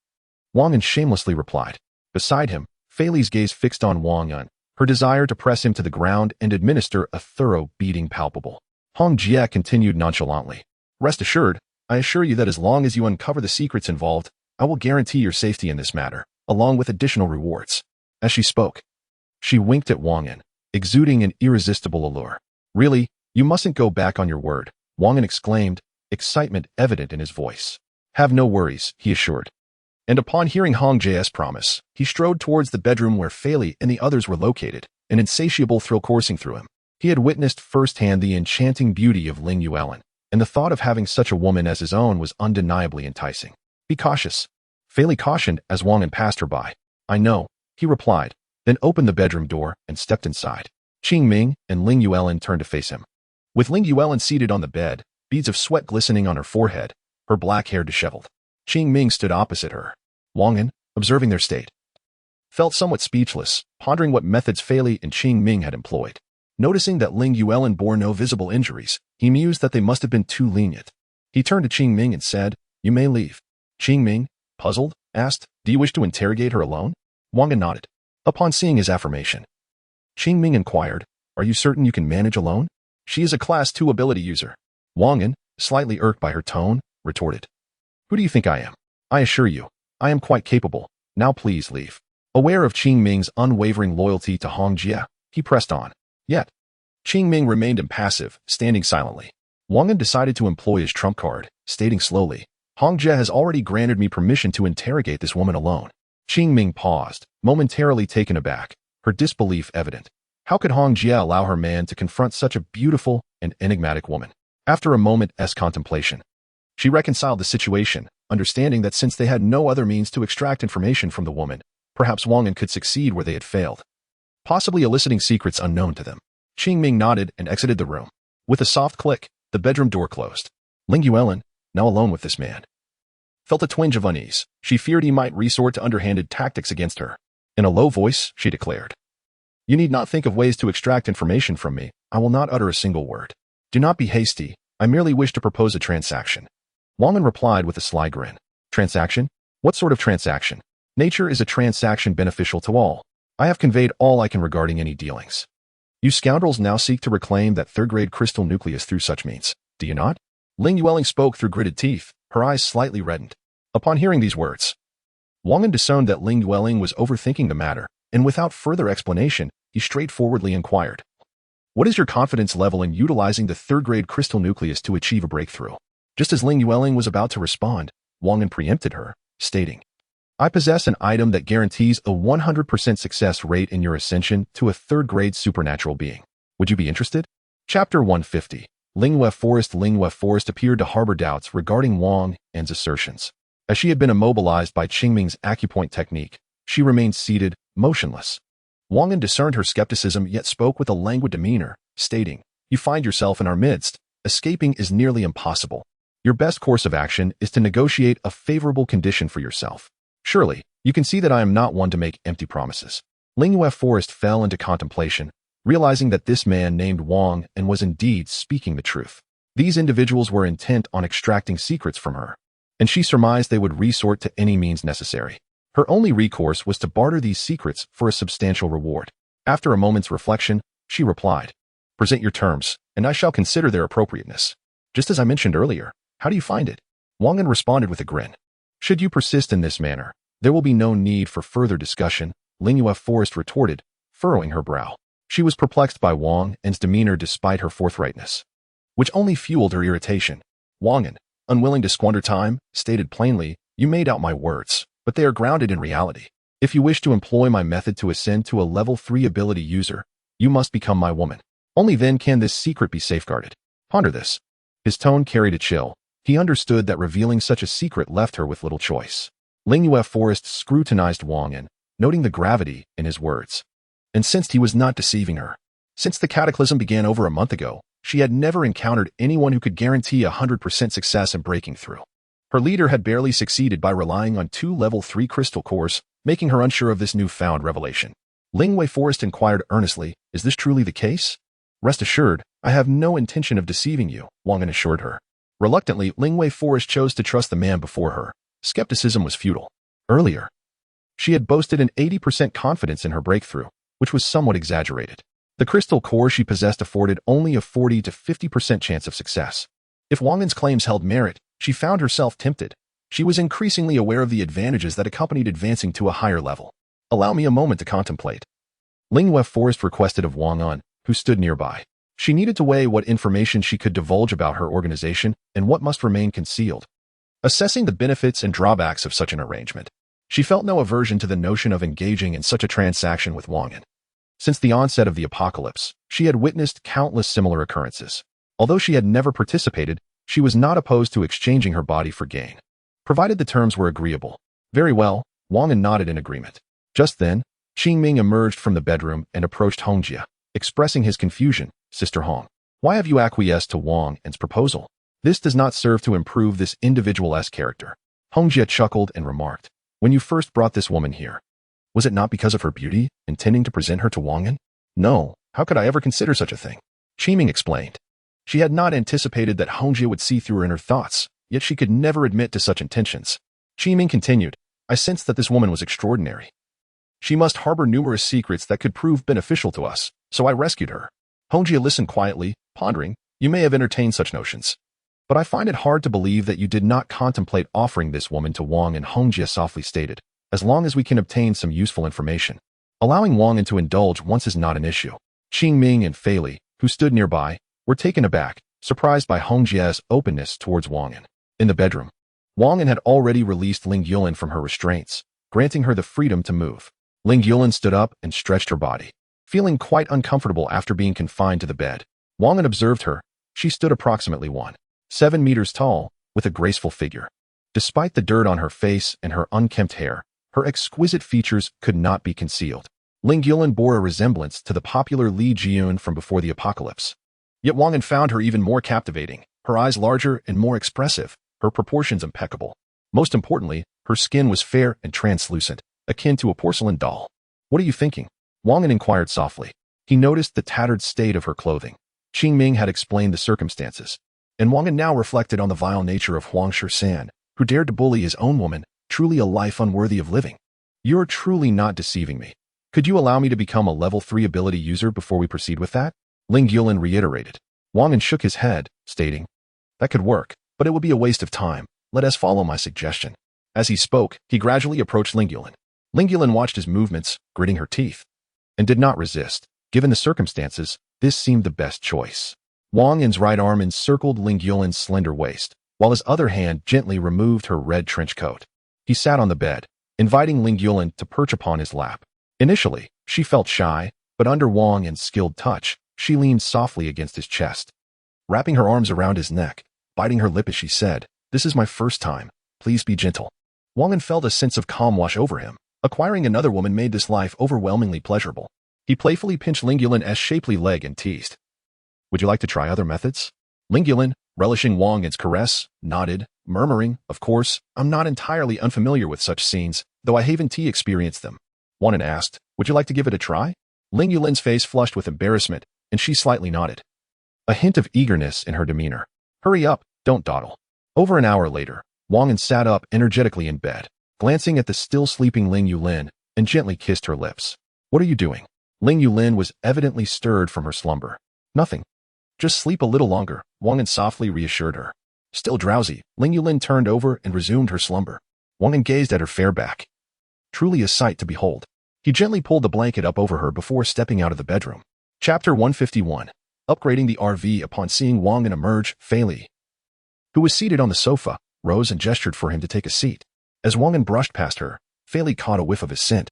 Wang An shamelessly replied. Beside him, Fei Li's gaze fixed on Wang An, her desire to press him to the ground and administer a thorough beating palpable. Hong Jie continued nonchalantly. Rest assured, I assure you that as long as you uncover the secrets involved, I will guarantee your safety in this matter, along with additional rewards. As she spoke, she winked at Wang An, exuding an irresistible allure. Really, you mustn't go back on your word, Wang An exclaimed, excitement evident in his voice. Have no worries, he assured. And upon hearing Hong Jie's promise, he strode towards the bedroom where Fei Li and the others were located, an insatiable thrill coursing through him. He had witnessed firsthand the enchanting beauty of Ling Yuelin, and the thought of having such a woman as his own was undeniably enticing. Be cautious, Fei Li cautioned as Wang An passed her by. I know, he replied, then opened the bedroom door and stepped inside. Qing Ming and Ling Yuelin turned to face him. With Ling Yuelin seated on the bed, beads of sweat glistening on her forehead, her black hair disheveled, Qing Ming stood opposite her. Wang An, observing their state, felt somewhat speechless, pondering what methods Fei Li and Qing Ming had employed. Noticing that Ling Yuelin bore no visible injuries, he mused that they must have been too lenient. He turned to Qing Ming and said, You may leave. Qing Ming, puzzled, asked, Do you wish to interrogate her alone? Wang An nodded. Upon seeing his affirmation, Qing Ming inquired, Are you certain you can manage alone? She is a Class 2 ability user. Wang An, slightly irked by her tone, retorted. Who do you think I am? I assure you, I am quite capable. Now please leave. Aware of Qing Ming's unwavering loyalty to Hong Jie, he pressed on. Yet, Qing Ming remained impassive, standing silently. Wang An decided to employ his trump card, stating slowly, Hong Jie has already granted me permission to interrogate this woman alone. Qing Ming paused, momentarily taken aback, her disbelief evident. How could Hong Jie allow her man to confront such a beautiful and enigmatic woman? After a moment's contemplation, she reconciled the situation, understanding that since they had no other means to extract information from the woman, perhaps Wang An could succeed where they had failed, possibly eliciting secrets unknown to them. Qing Ming nodded and exited the room. With a soft click, the bedroom door closed. Ling Yuelin, now alone with this man, felt a twinge of unease. She feared he might resort to underhanded tactics against her. In a low voice, she declared, "You need not think of ways to extract information from me. I will not utter a single word. Do not be hasty. I merely wish to propose a transaction." Wang An replied with a sly grin. "Transaction? What sort of transaction? Nature is a transaction beneficial to all. I have conveyed all I can regarding any dealings. You scoundrels now seek to reclaim that third-grade crystal nucleus through such means, do you not?" Ling Yueling spoke through gritted teeth, her eyes slightly reddened. Upon hearing these words, Wang An discerned that Ling Yueling was overthinking the matter, and without further explanation, he straightforwardly inquired, "What is your confidence level in utilizing the third-grade crystal nucleus to achieve a breakthrough?" Just as Ling Yueling was about to respond, Wang An preempted her, stating, "I possess an item that guarantees a 100% success rate in your ascension to a third-grade supernatural being. Would you be interested?" Chapter 150. Lingyue Forest appeared to harbor doubts regarding Wang An's assertions. As she had been immobilized by Qingming's acupoint technique, she remained seated, motionless. Wang An discerned her skepticism yet spoke with a languid demeanor, stating, "You find yourself in our midst. Escaping is nearly impossible. Your best course of action is to negotiate a favorable condition for yourself. Surely, you can see that I am not one to make empty promises." Lingyue Forest fell into contemplation, realizing that this man named Wang An was indeed speaking the truth. These individuals were intent on extracting secrets from her, and she surmised they would resort to any means necessary. Her only recourse was to barter these secrets for a substantial reward. After a moment's reflection, she replied, "Present your terms, and I shall consider their appropriateness. Just as I mentioned earlier, how do you find it?" Wang An responded with a grin. "Should you persist in this manner, there will be no need for further discussion," Lingyue Forest retorted, furrowing her brow. She was perplexed by Wang An's demeanor despite her forthrightness, which only fueled her irritation. Wang An, unwilling to squander time, stated plainly, "You made out my words, but they are grounded in reality. If you wish to employ my method to ascend to a level 3 ability user, you must become my woman. Only then can this secret be safeguarded. Ponder this." His tone carried a chill. He understood that revealing such a secret left her with little choice. Lingyue Forest scrutinized Wang An, noting the gravity in his words, and sensed he was not deceiving her. Since the cataclysm began over a month ago, she had never encountered anyone who could guarantee 100% success in breaking through. Her leader had barely succeeded by relying on 2 level 3 crystal cores, making her unsure of this newfound revelation. Lingyue Forest inquired earnestly, "Is this truly the case?" "Rest assured, I have no intention of deceiving you," Wang An assured her. Reluctantly, Lingyue Forest chose to trust the man before her. Skepticism was futile. Earlier, she had boasted an 80% confidence in her breakthrough, which was somewhat exaggerated. The crystal core she possessed afforded only a 40 to 50% chance of success. If Wang An's claims held merit, she found herself tempted. She was increasingly aware of the advantages that accompanied advancing to a higher level. "Allow me a moment to contemplate," Lingyue Forest requested of Wang An, who stood nearby. She needed to weigh what information she could divulge about her organization and what must remain concealed. Assessing the benefits and drawbacks of such an arrangement, she felt no aversion to the notion of engaging in such a transaction with Wang An. Since the onset of the apocalypse, she had witnessed countless similar occurrences. Although she had never participated, she was not opposed to exchanging her body for gain, provided the terms were agreeable. "Very well," Wang An nodded in agreement. Just then, Qingming emerged from the bedroom and approached Hongjie, expressing his confusion. "Sister Hong, why have you acquiesced to Wang An's proposal? This does not serve to improve this individual's character." Hongjie chuckled and remarked, "When you first brought this woman here, was it not because of her beauty, intending to present her to Wang An?" "No, how could I ever consider such a thing?" Qingming explained. She had not anticipated that Hongjie would see through her inner thoughts, yet she could never admit to such intentions. Qingming continued, "I sensed that this woman was extraordinary. She must harbor numerous secrets that could prove beneficial to us, so I rescued her." Hongjie listened quietly, pondering, "You may have entertained such notions, but I find it hard to believe that you did not contemplate offering this woman to Wang An." Hongjie softly stated, "As long as we can obtain some useful information, allowing Wang An to indulge once is not an issue." Qingming and Fei Li, who stood nearby, were taken aback, surprised by Hongjie's openness towards Wang An. In the bedroom, Wang An had already released Ling Yueling from her restraints, granting her the freedom to move. Ling Yueling stood up and stretched her body, feeling quite uncomfortable after being confined to the bed. Wang An observed her. She stood approximately 1.7 meters tall, with a graceful figure. Despite the dirt on her face and her unkempt hair, her exquisite features could not be concealed. Ling Yueling bore a resemblance to the popular Li Jiun from before the apocalypse. Yet Wang An found her even more captivating, her eyes larger and more expressive, her proportions impeccable. Most importantly, her skin was fair and translucent, akin to a porcelain doll. "What are you thinking?" Wang An inquired softly. He noticed the tattered state of her clothing. Qing Ming had explained the circumstances, and Wang An now reflected on the vile nature of Huang Shisan, who dared to bully his own woman, truly a life unworthy of living. "You're truly not deceiving me. Could you allow me to become a level 3 ability user before we proceed with that?" Ling Yulin reiterated. Wang An shook his head, stating, "That could work, but it would be a waste of time. Let us follow my suggestion." As he spoke, he gradually approached Ling Yulin. Ling Yulin watched his movements, gritting her teeth, and did not resist. Given the circumstances, this seemed the best choice. Wang An's right arm encircled Ling Yulin's slender waist, while his other hand gently removed her red trench coat. He sat on the bed, inviting Ling Yulin to perch upon his lap. Initially, she felt shy, but under Wang An's skilled touch, she leaned softly against his chest. Wrapping her arms around his neck, biting her lip as she said, "This is my first time. Please be gentle." Wang An felt a sense of calm wash over him. Acquiring another woman made this life overwhelmingly pleasurable. He playfully pinched Ling Yulin's shapely leg and teased, "Would you like to try other methods?" Ling Yulin, relishing Wang An's caress, nodded, murmuring, "Of course, I'm not entirely unfamiliar with such scenes, though I haven't experienced them." Wang An asked, "Would you like to give it a try?" Ling Yulin's face flushed with embarrassment, and she slightly nodded. A hint of eagerness in her demeanor. "Hurry up, don't dawdle." Over an hour later, Wang An sat up energetically in bed, glancing at the still sleeping Ling Yulin, and gently kissed her lips. "What are you doing?" Ling Yulin was evidently stirred from her slumber. "Nothing. Just sleep a little longer," Wang An softly reassured her. Still drowsy, Ling Yulin turned over and resumed her slumber. Wang An gazed at her fair back. Truly a sight to behold. He gently pulled the blanket up over her before stepping out of the bedroom. Chapter 151. Upgrading the RV. Upon seeing Wang An emerge, Fei Li, who was seated on the sofa, rose and gestured for him to take a seat. As Wang An brushed past her, Fei Li caught a whiff of his scent.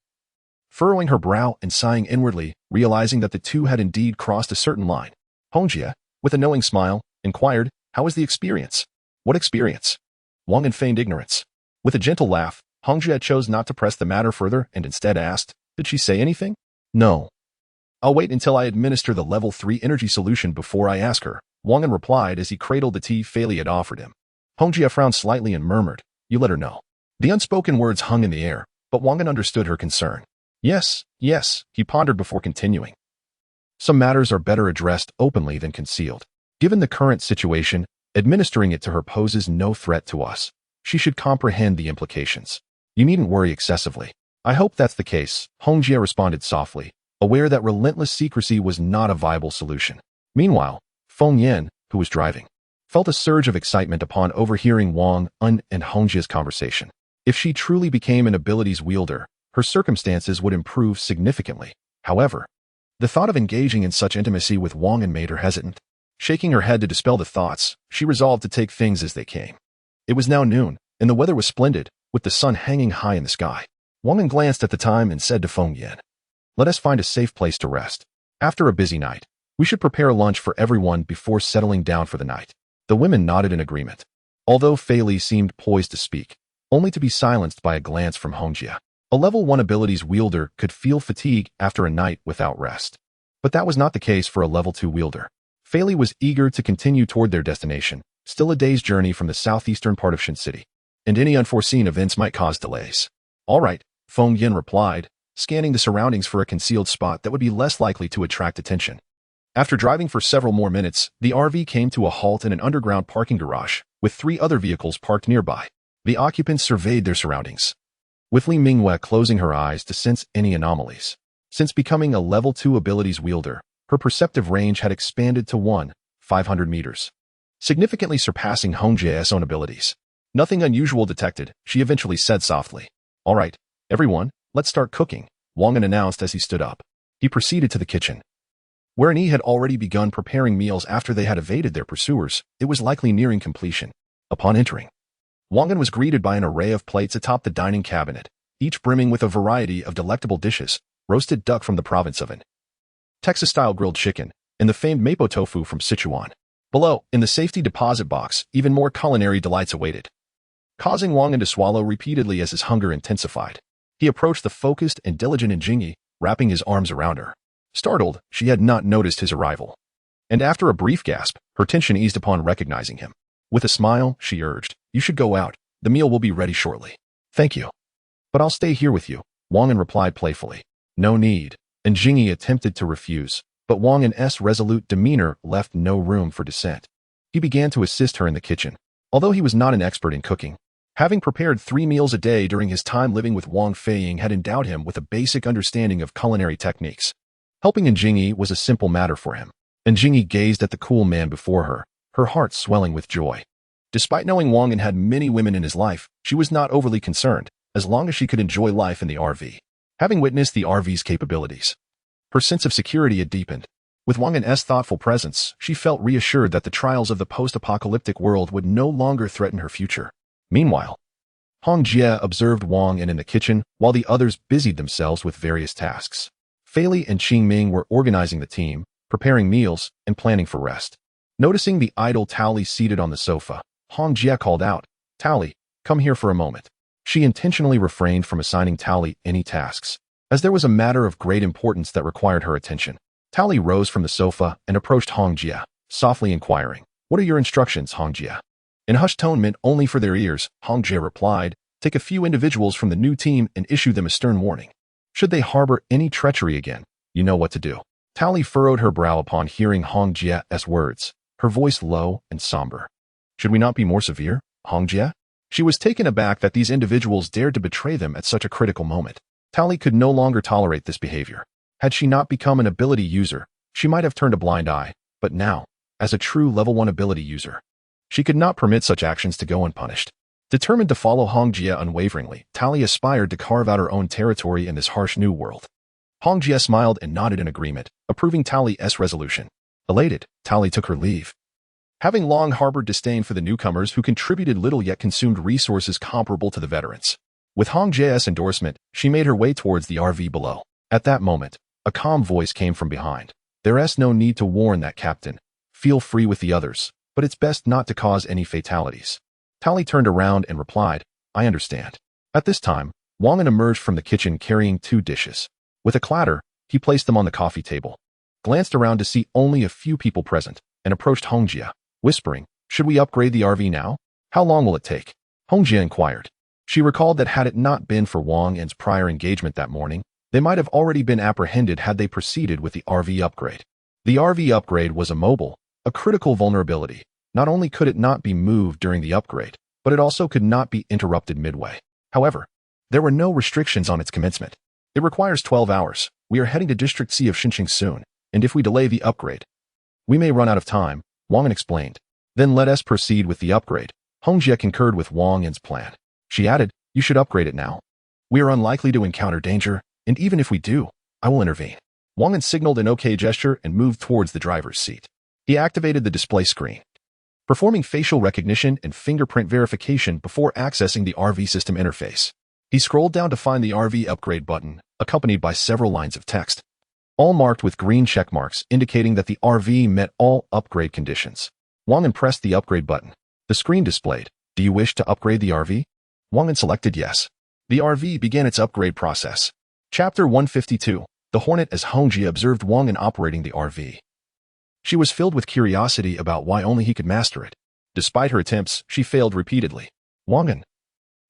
Furrowing her brow and sighing inwardly, realizing that the two had indeed crossed a certain line, Hongjia, with a knowing smile, inquired, "How was the experience?" "What experience?" Wang An feigned ignorance. With a gentle laugh, Hongjia chose not to press the matter further and instead asked, "Did she say anything?" "No. I'll wait until I administer the level 3 energy solution before I ask her," Wang An replied as he cradled the tea Fei Li had offered him. Hongjia frowned slightly and murmured, "You let her know." The unspoken words hung in the air, but Wang An understood her concern. Yes, he pondered before continuing. Some matters are better addressed openly than concealed. Given the current situation, administering it to her poses no threat to us. She should comprehend the implications. You needn't worry excessively. "I hope that's the case," Hongjia responded softly, aware that relentless secrecy was not a viable solution. Meanwhile, Feng Yan, who was driving, felt a surge of excitement upon overhearing Wang An and Hongjia's conversation. If she truly became an abilities wielder, her circumstances would improve significantly. However, the thought of engaging in such intimacy with Wang An made her hesitant. Shaking her head to dispel the thoughts, she resolved to take things as they came. It was now noon, and the weather was splendid, with the sun hanging high in the sky. Wang An glanced at the time and said to Feng Yan, "Let us find a safe place to rest. After a busy night, we should prepare lunch for everyone before settling down for the night." The women nodded in agreement, although Fei Li seemed poised to speak, only to be silenced by a glance from Hongjia. A level 1 abilities wielder could feel fatigue after a night without rest. But that was not the case for a level 2 wielder. Fei Li was eager to continue toward their destination, still a day's journey from the southeastern part of Shin City, and any unforeseen events might cause delays. "All right," Feng Yan replied, scanning the surroundings for a concealed spot that would be less likely to attract attention. After driving for several more minutes, the RV came to a halt in an underground parking garage, with 3 other vehicles parked nearby. The occupants surveyed their surroundings, with Li Mingwei closing her eyes to sense any anomalies. Since becoming a level 2 abilities wielder, her perceptive range had expanded to 500 meters, significantly surpassing Hongjia's own abilities. Nothing unusual detected, she eventually said softly. "All right, everyone, let's start cooking," Wang An announced as he stood up. He proceeded to the kitchen, wherein he had already begun preparing meals after they had evaded their pursuers. It was likely nearing completion. Upon entering, Wang An was greeted by an array of plates atop the dining cabinet, each brimming with a variety of delectable dishes: roasted duck from the province of An, Texas-style grilled chicken, and the famed mapo tofu from Sichuan. Below, in the safety deposit box, even more culinary delights awaited, causing Wang An to swallow repeatedly as his hunger intensified. He approached the focused and diligent Njinyi, wrapping his arms around her. Startled, she had not noticed his arrival, and after a brief gasp, her tension eased upon recognizing him. With a smile, she urged, "You should go out. The meal will be ready shortly. Thank you. But I'll stay here with you, Wang An replied playfully. No need. And Jingyi attempted to refuse, but Wang An's resolute demeanor left no room for dissent. He began to assist her in the kitchen. Although he was not an expert in cooking, having prepared 3 meals a day during his time living with Wang Feiying had endowed him with a basic understanding of culinary techniques. Helping Jingyi was a simple matter for him, and Jingyi gazed at the cool man before her, her heart swelling with joy. Despite knowing Wang An had many women in his life, she was not overly concerned, as long as she could enjoy life in the RV. Having witnessed the RV's capabilities, her sense of security had deepened. With Wang An's thoughtful presence, she felt reassured that the trials of the post-apocalyptic world would no longer threaten her future. Meanwhile, Hong Jie observed Wang An in the kitchen while the others busied themselves with various tasks. Fei Li and Qing Ming were organizing the team, preparing meals, and planning for rest. Noticing the idle Tao Li seated on the sofa, Hong Jie called out, Tao Li, come here for a moment. She intentionally refrained from assigning Tao Li any tasks, as there was a matter of great importance that required her attention. Tao Li rose from the sofa and approached Hong Jie, softly inquiring, What are your instructions, Hong Jie? In a hushed tone meant only for their ears, Hong Jie replied, Take a few individuals from the new team and issue them a stern warning. Should they harbor any treachery again, you know what to do. Tao Li furrowed her brow upon hearing Hong Jie's words, her voice low and somber. Should we not be more severe, Hong Jie? She was taken aback that these individuals dared to betray them at such a critical moment. Tao Li could no longer tolerate this behavior. Had she not become an ability user, she might have turned a blind eye, but now, as a true level 1 ability user, she could not permit such actions to go unpunished. Determined to follow Hong Jie unwaveringly, Tao Li aspired to carve out her own territory in this harsh new world. Hong Jie smiled and nodded in agreement, approving Tao Li's resolution. Elated, Tao Li took her leave. Having long harbored disdain for the newcomers who contributed little yet consumed resources comparable to the veterans, with Hong Jie's endorsement, she made her way towards the RV below. At that moment, a calm voice came from behind. There's no need to warn that, Captain. Feel free with the others, but it's best not to cause any fatalities. Tao Li turned around and replied, I understand. At this time, Wang An emerged from the kitchen carrying 2 dishes. With a clatter, he placed them on the coffee table, glanced around to see only a few people present, and approached Hong Jie, whispering, Should we upgrade the RV now? How long will it take? Hong Jie inquired. She recalled that had it not been for Wang An's prior engagement that morning, they might have already been apprehended had they proceeded with the RV upgrade. The RV upgrade was immobile, a critical vulnerability. Not only could it not be moved during the upgrade, but it also could not be interrupted midway. However, there were no restrictions on its commencement. It requires 12 hours. We are heading to District C of Xinqing soon, and if we delay the upgrade, we may run out of time, Wang An explained. Then let us proceed with the upgrade. Hong Jie concurred with Wang An's plan. She added, You should upgrade it now. We are unlikely to encounter danger, and even if we do, I will intervene. Wang An signaled an OK gesture and moved towards the driver's seat. He activated the display screen, performing facial recognition and fingerprint verification before accessing the RV system interface. He scrolled down to find the RV upgrade button, accompanied by several lines of text, all marked with green check marks indicating that the RV met all upgrade conditions. Wang An pressed the upgrade button. The screen displayed, Do you wish to upgrade the RV? Wang An selected yes. The RV began its upgrade process. Chapter 152, The Hornet. As Hong Jie observed Wang An operating the RV, she was filled with curiosity about why only he could master it. Despite her attempts, she failed repeatedly. Wang An,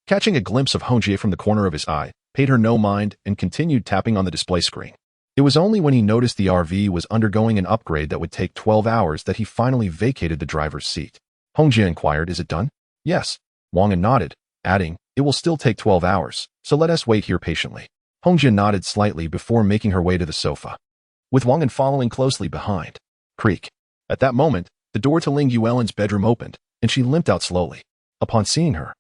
catching a glimpse of Hong Jie from the corner of his eye, paid her no mind and continued tapping on the display screen. It was only when he noticed the RV was undergoing an upgrade that would take 12 hours that he finally vacated the driver's seat. Hong Jie inquired, Is it done? Yes. Wang An nodded, adding, It will still take 12 hours, so let us wait here patiently. Hong Jie nodded slightly before making her way to the sofa, with Wang An following closely behind. Creak. At that moment, the door to Ling Yuelin's bedroom opened, and she limped out slowly. Upon seeing her,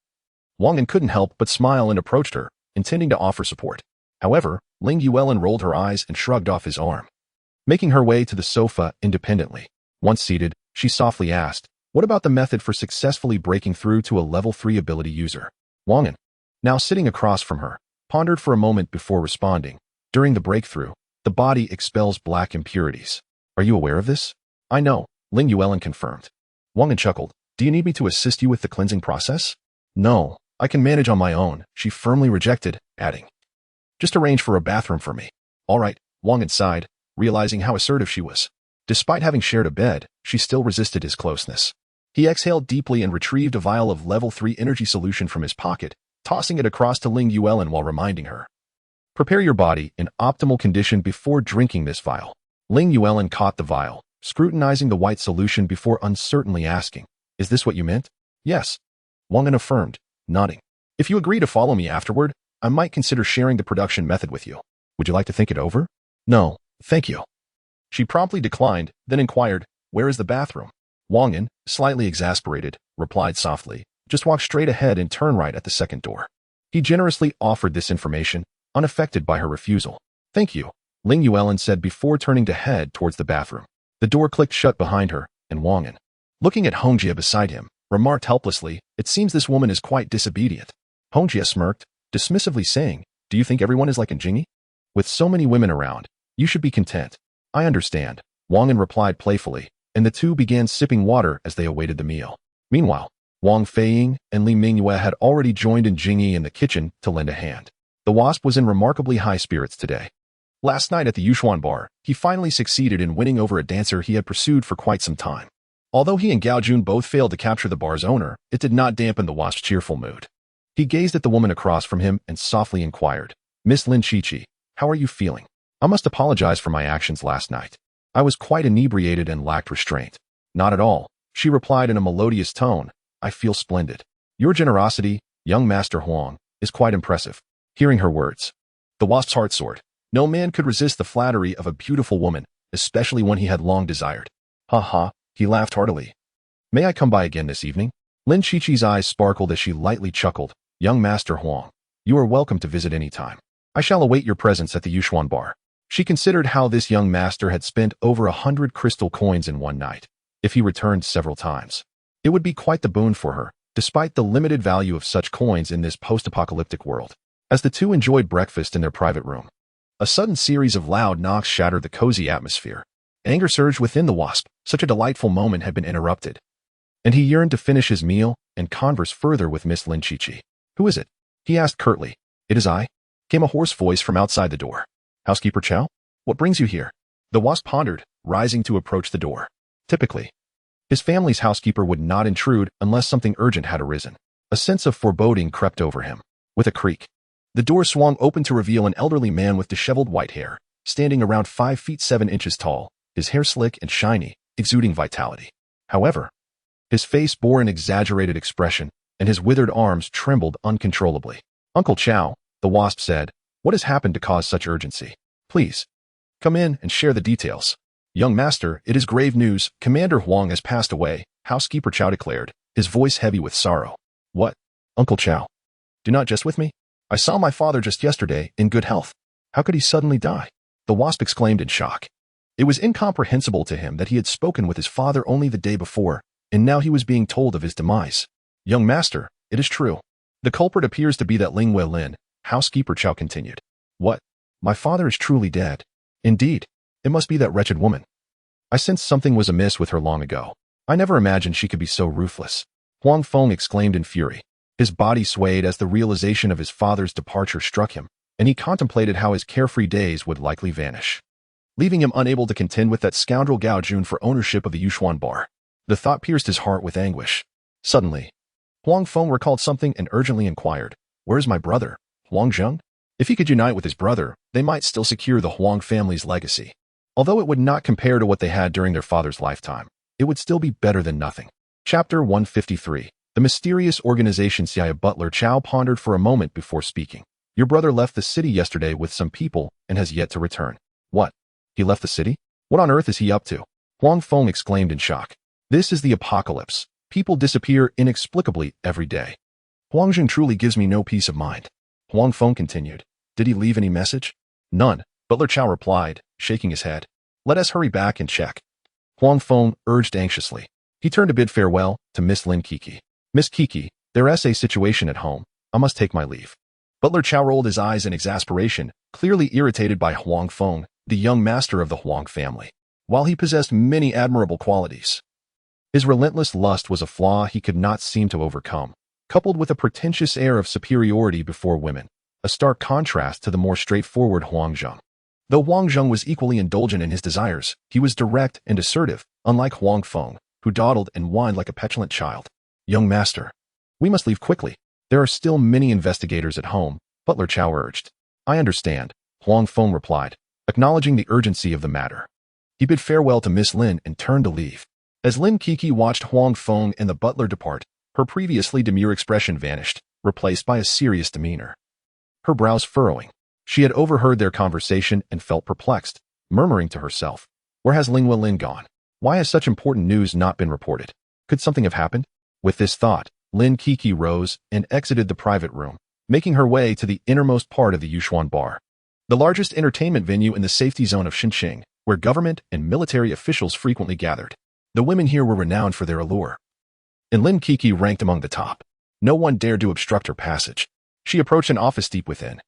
Wang An couldn't help but smile and approached her, intending to offer support. However, Ling Yuelin rolled her eyes and shrugged off his arm, making her way to the sofa independently. Once seated, she softly asked, What about the method for successfully breaking through to a level 3 ability user? Wang An, now sitting across from her, pondered for a moment before responding. During the breakthrough, the body expels black impurities. Are you aware of this? I know, Ling Yuelin confirmed. Wang An chuckled. Do you need me to assist you with the cleansing process? No, I can manage on my own, she firmly rejected, adding, Just arrange for a bathroom for me. All right, Wang An sighed, realizing how assertive she was. Despite having shared a bed, she still resisted his closeness. He exhaled deeply and retrieved a vial of level 3 energy solution from his pocket, tossing it across to Ling Yuelin while reminding her. Prepare your body in optimal condition before drinking this vial. Ling Yuelin caught the vial, scrutinizing the white solution before uncertainly asking, "Is this what you meant?" "Yes," Wang An affirmed, nodding. "If you agree to follow me afterward, I might consider sharing the production method with you. Would you like to think it over?" "No, thank you." She promptly declined, then inquired, "Where is the bathroom?" Wang An, slightly exasperated, replied softly, "Just walk straight ahead and turn right at the second door." He generously offered this information, unaffected by her refusal. "Thank you," Ling Yuelin said before turning to head towards the bathroom. The door clicked shut behind her, and Wang An, looking at Hongjie beside him, remarked helplessly, "It seems this woman is quite disobedient." Hongjie smirked, dismissively saying, "Do you think everyone is like Jingy? With so many women around, you should be content." "I understand," Wang An replied playfully, and the two began sipping water as they awaited the meal. Meanwhile, Wang Feiying and Li Mingyue had already joined in Jingy in the kitchen to lend a hand. The wasp was in remarkably high spirits today. Last night at the Yushuan bar, he finally succeeded in winning over a dancer he had pursued for quite some time. Although he and Gao Jun both failed to capture the bar's owner, it did not dampen the wasp's cheerful mood. He gazed at the woman across from him and softly inquired, "Miss Lin Qiqi, how are you feeling?" "I must apologize for my actions last night. I was quite inebriated and lacked restraint." "Not at all," she replied in a melodious tone. "I feel splendid. Your generosity, young Master Huang, is quite impressive." Hearing her words, the wasp's heart soared. No man could resist the flattery of a beautiful woman, especially one he had long desired. "Ha ha," he laughed heartily. "May I come by again this evening?" Lin Qiqi's eyes sparkled as she lightly chuckled. "Young Master Huang, you are welcome to visit any time. I shall await your presence at the Yushuan bar." She considered how this young master had spent over 100 crystal coins in one night. If he returned several times, it would be quite the boon for her, despite the limited value of such coins in this post-apocalyptic world. As the two enjoyed breakfast in their private room, a sudden series of loud knocks shattered the cozy atmosphere. Anger surged within the wasp. Such a delightful moment had been interrupted, and he yearned to finish his meal and converse further with Miss Lin Qiqi. "Who is it?" he asked curtly. "It is I," came a hoarse voice from outside the door. "Housekeeper Chow? What brings you here?" The wasp pondered, rising to approach the door. Typically, his family's housekeeper would not intrude unless something urgent had arisen. A sense of foreboding crept over him. With a creak, the door swung open to reveal an elderly man with disheveled white hair, standing around 5 feet 7 inches tall, his hair slick and shiny, exuding vitality. However, his face bore an exaggerated expression, and his withered arms trembled uncontrollably. "Uncle Chow," the wasp said, "what has happened to cause such urgency? Please, come in and share the details." "Young master, it is grave news. Commander Huang has passed away," housekeeper Chow declared, his voice heavy with sorrow. "What? Uncle Chow? Do not jest with me. I saw my father just yesterday, in good health. How could he suddenly die?" The wasp exclaimed in shock. It was incomprehensible to him that he had spoken with his father only the day before, and now he was being told of his demise. "Young master, it is true. The culprit appears to be that Ling Weilin," housekeeper Chow continued. "What? My father is truly dead. Indeed, it must be that wretched woman. I sensed something was amiss with her long ago. I never imagined she could be so ruthless." Huang Feng exclaimed in fury. His body swayed as the realization of his father's departure struck him, and he contemplated how his carefree days would likely vanish, leaving him unable to contend with that scoundrel Gao Jun for ownership of the Yushuan bar. The thought pierced his heart with anguish. Suddenly, Huang Feng recalled something and urgently inquired, "Where is my brother, Huang Zheng?" If he could unite with his brother, they might still secure the Huang family's legacy. Although it would not compare to what they had during their father's lifetime, it would still be better than nothing. Chapter 153. The mysterious organization. Xia Butler Chow pondered for a moment before speaking. "Your brother left the city yesterday with some people and has yet to return." "What? He left the city? What on earth is he up to?" Huang Feng exclaimed in shock. "This is the apocalypse. People disappear inexplicably every day. Huang Zheng truly gives me no peace of mind." Huang Feng continued. "Did he leave any message?" "None," Butler Chow replied, shaking his head. "Let us hurry back and check." Huang Feng urged anxiously. He turned to bid farewell to Miss Lin Qiqi. "Miss Qiqi, there is a situation at home. I must take my leave." Butler Chow rolled his eyes in exasperation, clearly irritated by Huang Feng, the young master of the Huang family. While he possessed many admirable qualities, his relentless lust was a flaw he could not seem to overcome, coupled with a pretentious air of superiority before women, a stark contrast to the more straightforward Huang Zheng. Though Huang Zheng was equally indulgent in his desires, he was direct and assertive, unlike Huang Feng, who dawdled and whined like a petulant child. "Young master, we must leave quickly. There are still many investigators at home," Butler Chow urged. "I understand," Huang Feng replied, acknowledging the urgency of the matter. He bid farewell to Miss Lin and turned to leave. As Lin Kiki watched Huang Feng and the butler depart, her previously demure expression vanished, replaced by a serious demeanor. Her brows furrowing. She had overheard their conversation and felt perplexed, murmuring to herself, "Where has Ling Lin gone? Why has such important news not been reported? Could something have happened?" With this thought, Lin Kiki rose and exited the private room, making her way to the innermost part of the Yushuan Bar, the largest entertainment venue in the safety zone of Xinjiang, where government and military officials frequently gathered. The women here were renowned for their allure, and Lin Kiki ranked among the top. No one dared to obstruct her passage. She approached an office deep within,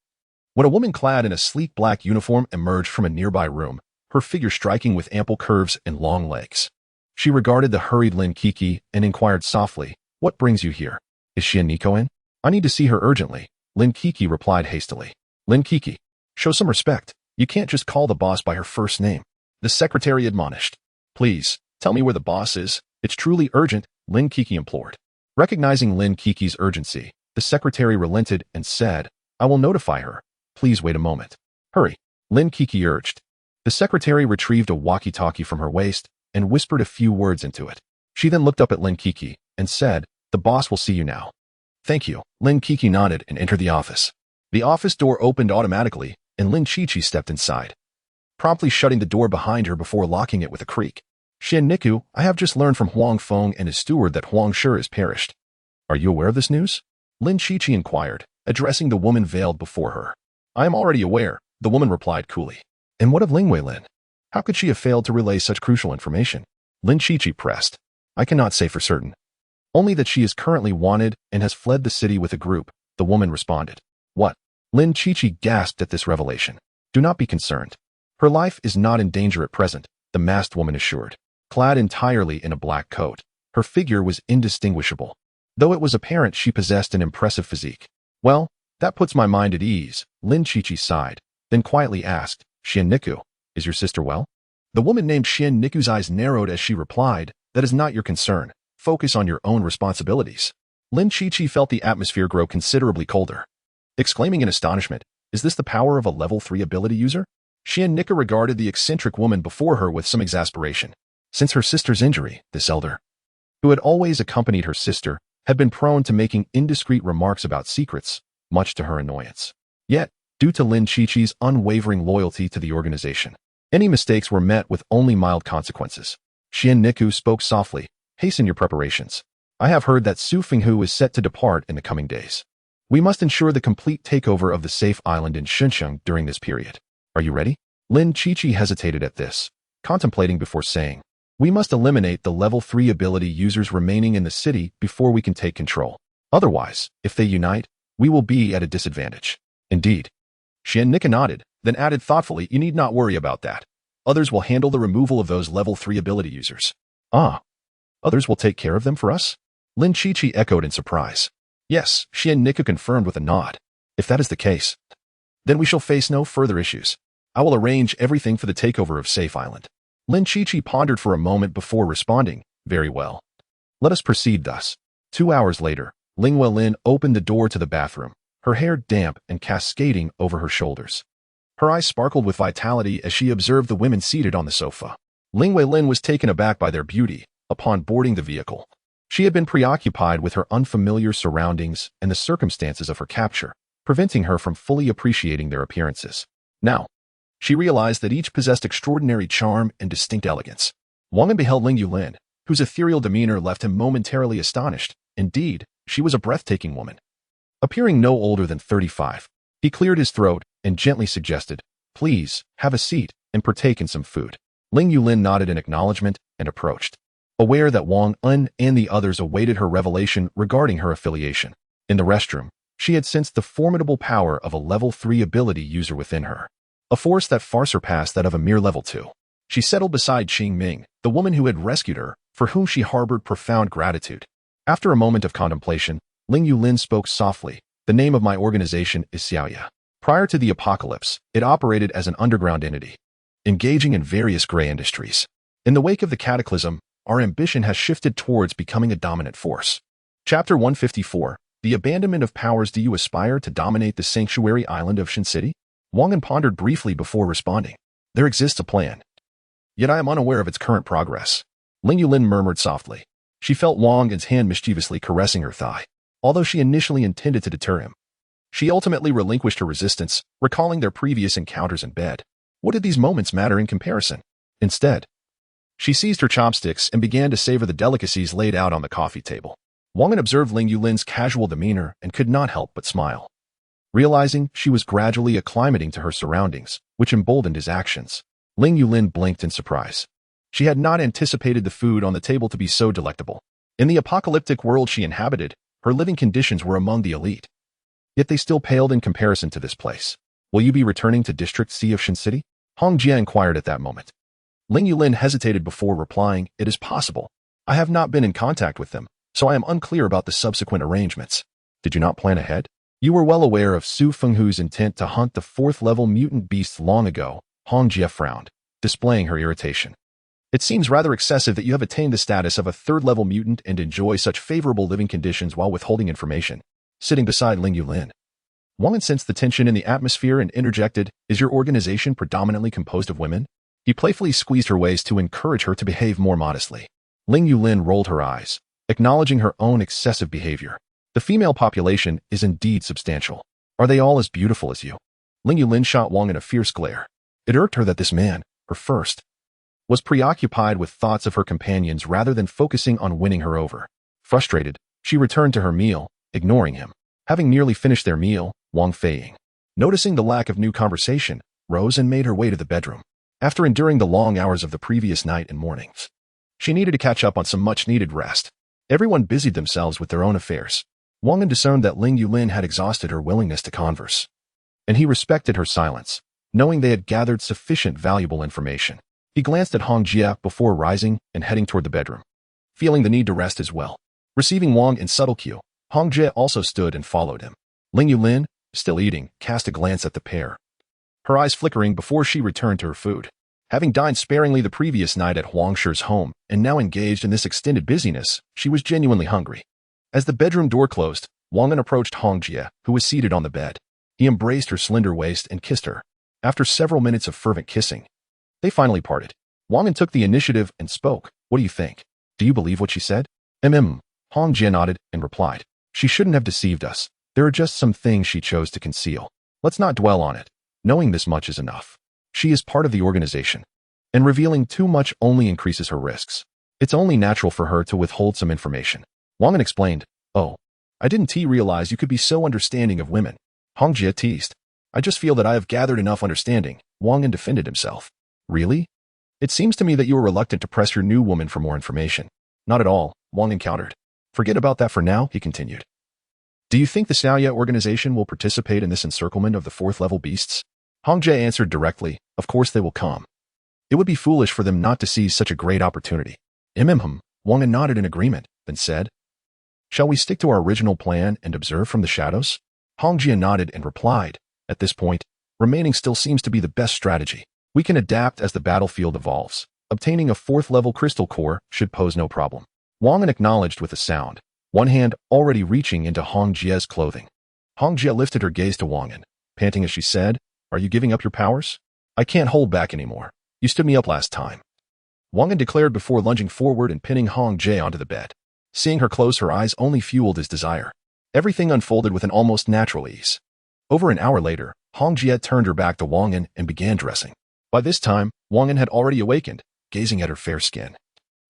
when a woman clad in a sleek black uniform emerged from a nearby room, her figure striking with ample curves and long legs. She regarded the hurried Lin Kiki and inquired softly, "What brings you here? Is she a Nico in? I need to see her urgently," Lin Kiki replied hastily. "Lin Kiki, show some respect. You can't just call the boss by her first name," the secretary admonished. "Please, tell me where the boss is. It's truly urgent," Lin Kiki implored. Recognizing Lin Kiki's urgency, the secretary relented and said, "I will notify her. Please wait a moment." "Hurry," Lin Kiki urged. The secretary retrieved a walkie-talkie from her waist and whispered a few words into it. She then looked up at Lin Kiki and said, "The boss will see you now." "Thank you." Lin Kiki nodded and entered the office. The office door opened automatically, and Lin Chichi stepped inside, promptly shutting the door behind her before locking it with a creak. "Xian Niku, I have just learned from Huang Feng and his steward that Huang Shi has perished. Are you aware of this news?" Lin Chichi inquired, addressing the woman veiled before her. "I am already aware," the woman replied coolly. "And what of Ling Weilin? How could she have failed to relay such crucial information?" Lin Chichi pressed. "I cannot say for certain. Only that she is currently wanted and has fled the city with a group," the woman responded. "What?" Lin Chichi gasped at this revelation. "Do not be concerned. Her life is not in danger at present," the masked woman assured. Clad entirely in a black coat, her figure was indistinguishable, though it was apparent she possessed an impressive physique. "Well, that puts my mind at ease," Lin Chichi sighed, then quietly asked, "Xian Niku, is your sister well?" The woman named Xian Niku's eyes narrowed as she replied, "That is not your concern. Focus on your own responsibilities." Lin Chichi felt the atmosphere grow considerably colder. Exclaiming in astonishment, "Is this the power of a level 3 ability user?" Xian Niku regarded the eccentric woman before her with some exasperation. Since her sister's injury, this elder, who had always accompanied her sister, had been prone to making indiscreet remarks about secrets, much to her annoyance. Yet, due to Lin Chichi's unwavering loyalty to the organization, any mistakes were met with only mild consequences. Xian Niku spoke softly, "Hasten your preparations. I have heard that Su Fenghu is set to depart in the coming days. We must ensure the complete takeover of the safe island in Xinjiang during this period. Are you ready?" Lin Chichi hesitated at this, contemplating before saying, "We must eliminate the level 3 ability users remaining in the city before we can take control. Otherwise, if they unite, we will be at a disadvantage." "Indeed." Xian Niku nodded, then added thoughtfully, "You need not worry about that. Others will handle the removal of those level 3 ability users." "Ah, others will take care of them for us?" Lin Chichi echoed in surprise. "Yes," Xian Niku confirmed with a nod. "If that is the case, then we shall face no further issues. I will arrange everything for the takeover of Safe Island." Lin Chichi pondered for a moment before responding, "Very well. Let us proceed thus." 2 hours later, Ling Weilin opened the door to the bathroom, her hair damp and cascading over her shoulders. Her eyes sparkled with vitality as she observed the women seated on the sofa. Ling Weilin was taken aback by their beauty upon boarding the vehicle. She had been preoccupied with her unfamiliar surroundings and the circumstances of her capture, preventing her from fully appreciating their appearances. Now, she realized that each possessed extraordinary charm and distinct elegance. Wang An beheld Ling Yulin, whose ethereal demeanor left him momentarily astonished. Indeed, she was a breathtaking woman. Appearing no older than 35, he cleared his throat and gently suggested, "Please, have a seat and partake in some food." Ling Yulin nodded in acknowledgement and approached, aware that Wang An and the others awaited her revelation regarding her affiliation. In the restroom, she had sensed the formidable power of a level 3 ability user within her, a force that far surpassed that of a mere level 2. She settled beside Qing Ming, the woman who had rescued her, for whom she harbored profound gratitude. After a moment of contemplation, Ling Yulin spoke softly, "The name of my organization is Xiaoya. Prior to the apocalypse, it operated as an underground entity, engaging in various gray industries. In the wake of the cataclysm, our ambition has shifted towards becoming a dominant force. Chapter 154. The Abandonment of Powers. Do you aspire to dominate the sanctuary island of Shin City? Wang An pondered briefly before responding. There exists a plan. Yet I am unaware of its current progress. Ling Yulin murmured softly. She felt Wang An's hand mischievously caressing her thigh. Although she initially intended to deter him, she ultimately relinquished her resistance, recalling their previous encounters in bed. What did these moments matter in comparison? Instead, she seized her chopsticks and began to savor the delicacies laid out on the coffee table. Wang An observed Ling Yulin's casual demeanor and could not help but smile, realizing she was gradually acclimating to her surroundings, which emboldened his actions. Ling Yulin blinked in surprise. She had not anticipated the food on the table to be so delectable. In the apocalyptic world she inhabited, her living conditions were among the elite. Yet they still paled in comparison to this place. Will you be returning to District C of Shin City? Hong Jie inquired at that moment. Ling Yulin hesitated before replying, it is possible. I have not been in contact with them, so I am unclear about the subsequent arrangements. Did you not plan ahead? You were well aware of Su Fenghu's intent to hunt the 4th-level mutant beasts long ago. Hong Jie frowned, displaying her irritation. It seems rather excessive that you have attained the status of a 3rd-level mutant and enjoy such favorable living conditions while withholding information. Sitting beside Ling Yulin, Wang An sensed the tension in the atmosphere and interjected, is your organization predominantly composed of women? He playfully squeezed her waist to encourage her to behave more modestly. Ling Yulin rolled her eyes, acknowledging her own excessive behavior. The female population is indeed substantial. Are they all as beautiful as you? Ling Yulin shot Wang An a fierce glare. It irked her that this man, her first, was preoccupied with thoughts of her companions rather than focusing on winning her over. Frustrated, she returned to her meal, ignoring him. Having nearly finished their meal, Wang Feiying, noticing the lack of new conversation, rose and made her way to the bedroom. After enduring the long hours of the previous night and mornings, she needed to catch up on some much-needed rest. Everyone busied themselves with their own affairs. Wang An discerned that Ling Yulin had exhausted her willingness to converse, and he respected her silence, knowing they had gathered sufficient valuable information. He glanced at Hong Jie before rising and heading toward the bedroom, feeling the need to rest as well. Receiving Wang in subtle cue, Hong Jie also stood and followed him. Ling Yulin, still eating, cast a glance at the pair, her eyes flickering before she returned to her food. Having dined sparingly the previous night at Huang Shi's home and now engaged in this extended busyness, she was genuinely hungry. As the bedroom door closed, Wang An approached Hong Jie, who was seated on the bed. He embraced her slender waist and kissed her. After several minutes of fervent kissing, they finally parted. Wang An took the initiative and spoke. What do you think? Do you believe what she said? Hong Jie nodded and replied. She shouldn't have deceived us. There are just some things she chose to conceal. Let's not dwell on it. Knowing this much is enough. She is part of the organization, and revealing too much only increases her risks. It's only natural for her to withhold some information. Wang An explained, oh, I didn't realize you could be so understanding of women. Hong Jie teased. I just feel that I have gathered enough understanding. Wang An defended himself. Really? It seems to me that you are reluctant to press your new woman for more information. Not at all, Wang An countered. Forget about that for now, he continued. Do you think the Xiaoye organization will participate in this encirclement of the 4th-level beasts? Hong Jie answered directly, of course they will come. It would be foolish for them not to seize such a great opportunity. Wang An nodded in agreement, then said, shall we stick to our original plan and observe from the shadows? Hong Jie nodded and replied, at this point, remaining still seems to be the best strategy. We can adapt as the battlefield evolves. Obtaining a 4th-level crystal core should pose no problem. Wang An acknowledged with a sound, one hand already reaching into Hong Jie's clothing. Hong Jie lifted her gaze to Wang An, panting as she said, are you giving up your powers? I can't hold back anymore. You stood me up last time. Wang An declared before lunging forward and pinning Hong Jie onto the bed. Seeing her close her eyes only fueled his desire. Everything unfolded with an almost natural ease. Over an hour later, Hong Jie turned her back to Wang An and began dressing. By this time, Wang An had already awakened, gazing at her fair skin,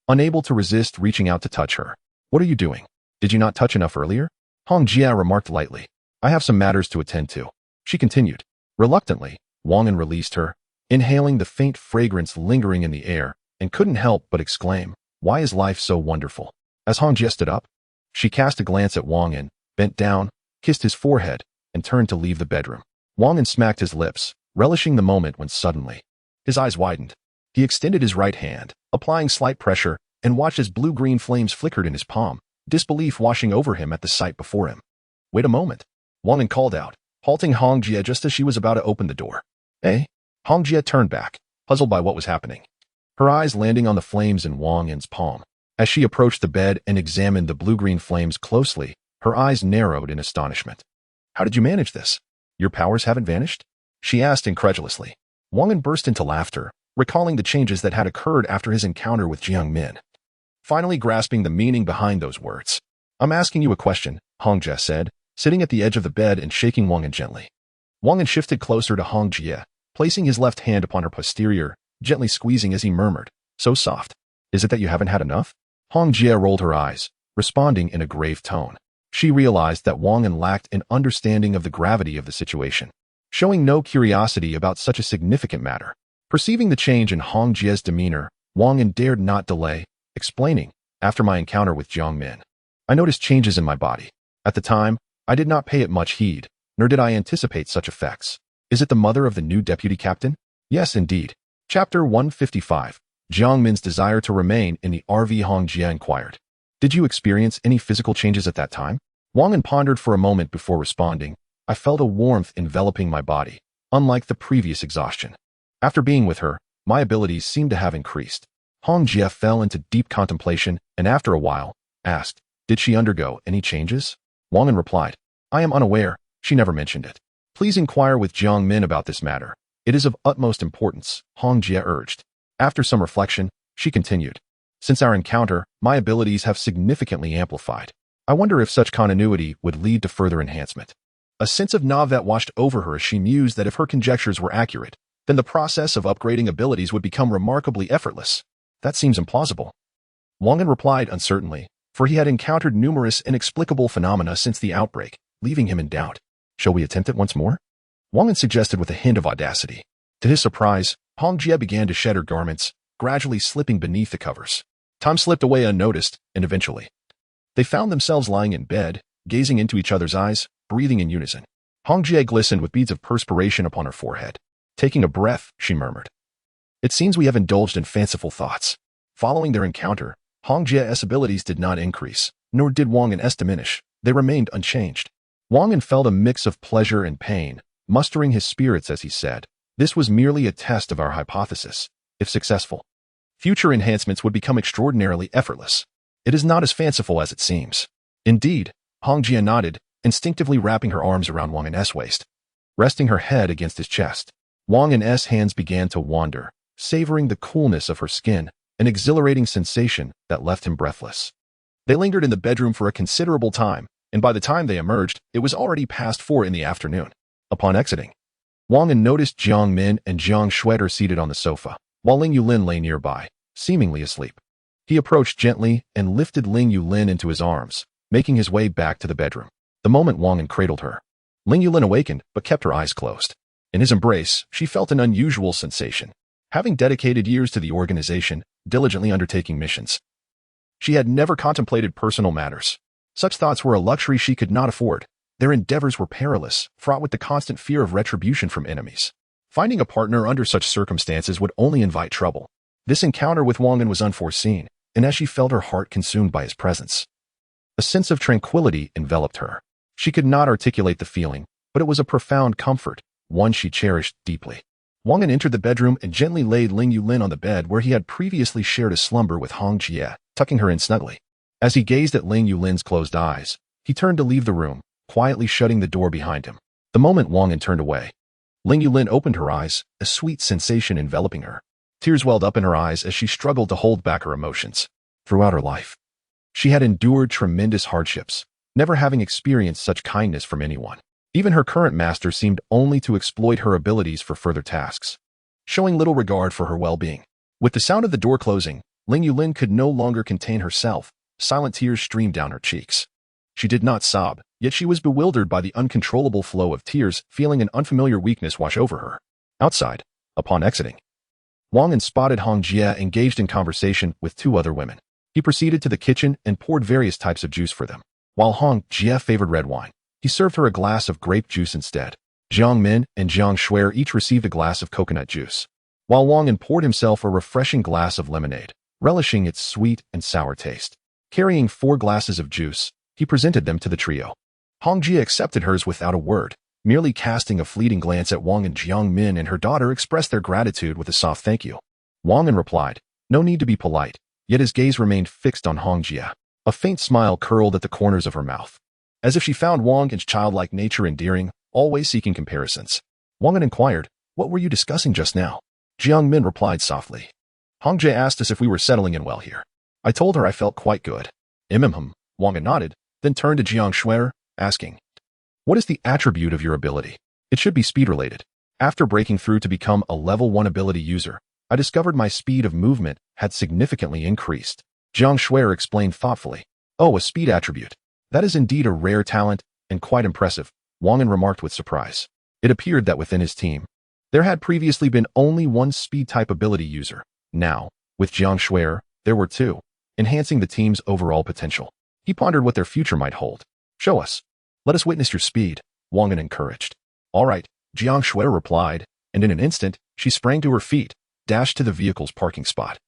unable to resist reaching out to touch her. What are you doing? Did you not touch enough earlier? Hong Jie remarked lightly. I have some matters to attend to. She continued. Reluctantly, Wang An released her, inhaling the faint fragrance lingering in the air, and couldn't help but exclaim, why is life so wonderful? As Hong Jie stood up, she cast a glance at Wang An, bent down, kissed his forehead, and turned to leave the bedroom. Wang An smacked his lips, relishing the moment when suddenly, his eyes widened. He extended his right hand, applying slight pressure, and watched as blue-green flames flickered in his palm, disbelief washing over him at the sight before him. Wait a moment, Wang An called out, halting Hong Jie just as she was about to open the door. Eh? Hong Jie turned back, puzzled by what was happening. Her eyes landing on the flames in Wang An's palm. As she approached the bed and examined the blue-green flames closely, her eyes narrowed in astonishment. "How did you manage this? Your powers haven't vanished?" she asked incredulously. Wang An burst into laughter, recalling the changes that had occurred after his encounter with Jiang Min. Finally grasping the meaning behind those words. "I'm asking you a question," Hong Jie said, sitting at the edge of the bed and shaking Wang An gently. Wang An shifted closer to Hong Jie, placing his left hand upon her posterior, gently squeezing as he murmured, "So soft. Is it that you haven't had enough?" Hong Jie rolled her eyes, responding in a grave tone. She realized that Wang An lacked an understanding of the gravity of the situation, showing no curiosity about such a significant matter. Perceiving the change in Hong Jie's demeanor, Wang An dared not delay, explaining, "After my encounter with Jiang Min, I noticed changes in my body. At the time, I did not pay it much heed, nor did I anticipate such effects. Is it the mother of the new deputy captain?" "Yes, indeed." Chapter 155. Jiang Min's desire to remain in the RV. Hong Jie inquired. "Did you experience any physical changes at that time?" Wang An pondered for a moment before responding. "I felt a warmth enveloping my body, unlike the previous exhaustion. After being with her, my abilities seemed to have increased." Hong Jie fell into deep contemplation and after a while, asked, "Did she undergo any changes?" Wang An replied, "I am unaware, she never mentioned it. Please inquire with Jiang Min about this matter. It is of utmost importance," Hong Jie urged. After some reflection, she continued, "Since our encounter, my abilities have significantly amplified. I wonder if such continuity would lead to further enhancement." A sense of nausea washed over her as she mused that if her conjectures were accurate, then the process of upgrading abilities would become remarkably effortless. "That seems implausible." Wang An replied uncertainly, for he had encountered numerous inexplicable phenomena since the outbreak, leaving him in doubt. "Shall we attempt it once more?" Wang An suggested with a hint of audacity. To his surprise, Hong Jie began to shed her garments, gradually slipping beneath the covers. Time slipped away unnoticed, and eventually, they found themselves lying in bed, gazing into each other's eyes, breathing in unison. Hong Jie glistened with beads of perspiration upon her forehead. Taking a breath, she murmured, "It seems we have indulged in fanciful thoughts." Following their encounter, Hong Jie's abilities did not increase, nor did Wang An's diminish. They remained unchanged. Wang An felt a mix of pleasure and pain, mustering his spirits as he said, "This was merely a test of our hypothesis. If successful, future enhancements would become extraordinarily effortless. It is not as fanciful as it seems." "Indeed," Hong Jie nodded, instinctively wrapping her arms around Wang An's waist. Resting her head against his chest, Wang An's hands began to wander, savoring the coolness of her skin, an exhilarating sensation that left him breathless. They lingered in the bedroom for a considerable time, and by the time they emerged, it was already past 4 in the afternoon. Upon exiting, Wang An noticed Jiang Min and Jiang Shueter seated on the sofa, while Ling Yulin lay nearby, seemingly asleep. He approached gently and lifted Ling Yulin into his arms, making his way back to the bedroom. The moment Wang An cradled her, Ling Yulin awakened but kept her eyes closed. In his embrace, she felt an unusual sensation. Having dedicated years to the organization, diligently undertaking missions, she had never contemplated personal matters. Such thoughts were a luxury she could not afford. Their endeavors were perilous, fraught with the constant fear of retribution from enemies. Finding a partner under such circumstances would only invite trouble. This encounter with Wang An was unforeseen, and as she felt her heart consumed by his presence, a sense of tranquility enveloped her. She could not articulate the feeling, but it was a profound comfort, one she cherished deeply. Wang An entered the bedroom and gently laid Ling Yulin on the bed where he had previously shared a slumber with Hong Jie, tucking her in snugly. As he gazed at Ling Yulin's closed eyes, he turned to leave the room, quietly shutting the door behind him. The moment Wang An turned away, Ling Yulin opened her eyes, a sweet sensation enveloping her. Tears welled up in her eyes as she struggled to hold back her emotions. Throughout her life, she had endured tremendous hardships, never having experienced such kindness from anyone. Even her current master seemed only to exploit her abilities for further tasks, showing little regard for her well-being. With the sound of the door closing, Ling Yulin could no longer contain herself. Silent tears streamed down her cheeks. She did not sob, yet she was bewildered by the uncontrollable flow of tears, feeling an unfamiliar weakness wash over her. Outside, upon exiting, Wang An spotted Hong Jie engaged in conversation with 2 other women. He proceeded to the kitchen and poured various types of juice for them. While Hong Jie favored red wine, he served her a glass of grape juice instead. Jiang Min and Jiang Shuer each received a glass of coconut juice, while Wang An poured himself a refreshing glass of lemonade, relishing its sweet and sour taste. Carrying 4 glasses of juice, he presented them to the trio. Hong Jie accepted hers without a word, merely casting a fleeting glance at Wang, and Jiang Min and her daughter expressed their gratitude with a soft thank you. Wang An replied, "No need to be polite. yet his gaze remained fixed on Hong Jie. A faint smile curled at the corners of her mouth, as if she found Wang An's childlike nature endearing, always seeking comparisons. Wang An inquired, "What were you discussing just now?" Jiang Min replied softly. "Hong Jie asked us if we were settling in well here. I told her I felt quite good." Wang An nodded, then turned to Jiang Shuer, asking, "What is the attribute of your ability?" "It should be speed-related. After breaking through to become a level 1 ability user, I discovered my speed of movement had significantly increased." Jiang Shuer explained thoughtfully. "Oh, a speed attribute. That is indeed a rare talent, and quite impressive," Wang An remarked with surprise. It appeared that within his team, there had previously been only one speed-type ability user. Now, with Jiang Shuer, there were two, enhancing the team's overall potential. He pondered what their future might hold. "Show us. Let us witness your speed," Wang An encouraged. "All right," Jiang Shuer replied, and in an instant, she sprang to her feet, dashed to the vehicle's parking spot,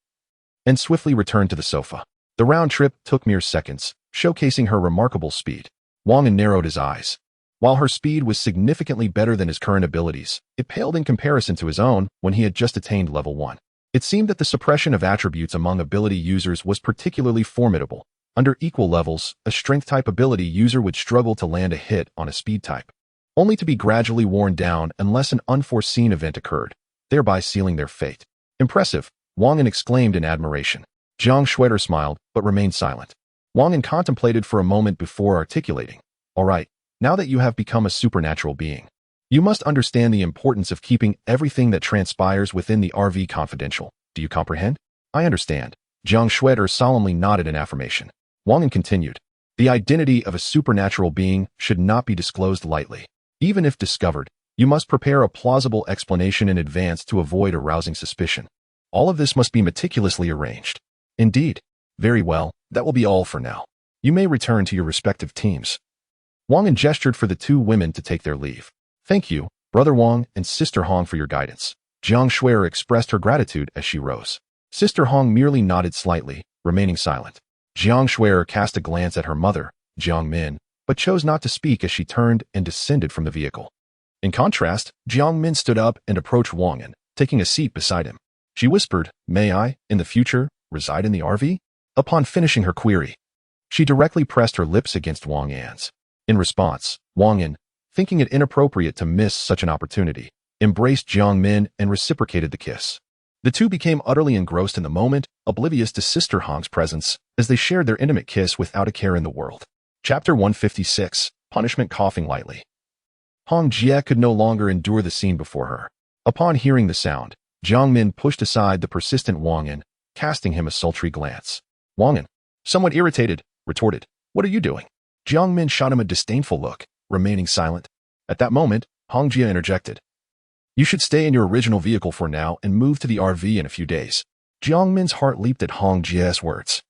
and swiftly returned to the sofa. The round trip took mere seconds, showcasing her remarkable speed. Wang An narrowed his eyes. While her speed was significantly better than his current abilities, it paled in comparison to his own when he had just attained level 1. It seemed that the suppression of attributes among ability users was particularly formidable. Under equal levels, a strength-type ability user would struggle to land a hit on a speed type, only to be gradually worn down unless an unforeseen event occurred, thereby sealing their fate. "Impressive," Wang An exclaimed in admiration. Jiang Shuer smiled, but remained silent. Wang An contemplated for a moment before articulating, "All right, now that you have become a supernatural being, you must understand the importance of keeping everything that transpires within the RV confidential. Do you comprehend?" "I understand." Jiang Shuer solemnly nodded in affirmation. Wang An continued, "The identity of a supernatural being should not be disclosed lightly. Even if discovered, you must prepare a plausible explanation in advance to avoid arousing suspicion. All of this must be meticulously arranged." "Indeed. Very well, that will be all for now. You may return to your respective teams." Wang An gestured for the two women to take their leave. "Thank you, Brother Wang and Sister Hong, for your guidance." Jiang Shuer expressed her gratitude as she rose. Sister Hong merely nodded slightly, remaining silent. Jiang Shuer cast a glance at her mother, Jiang Min, but chose not to speak as she turned and descended from the vehicle. In contrast, Jiang Min stood up and approached Wang An, taking a seat beside him. She whispered, "May I, in the future, reside in the RV?" Upon finishing her query, she directly pressed her lips against Wang An's. In response, Wang An, thinking it inappropriate to miss such an opportunity, embraced Jiang Min and reciprocated the kiss. The two became utterly engrossed in the moment, oblivious to Sister Hong's presence, as they shared their intimate kiss without a care in the world. Chapter 156, Punishment. Coughing lightly. Hong Jie could no longer endure the scene before her. Upon hearing the sound, Jiang Min pushed aside the persistent Wang An, casting him a sultry glance. Wang An, somewhat irritated, retorted, "What are you doing?" Jiang Min shot him a disdainful look, remaining silent. At that moment, Hong Jie interjected, "You should stay in your original vehicle for now and move to the RV in a few days." Jiang Min's heart leaped at Hong Jie's words.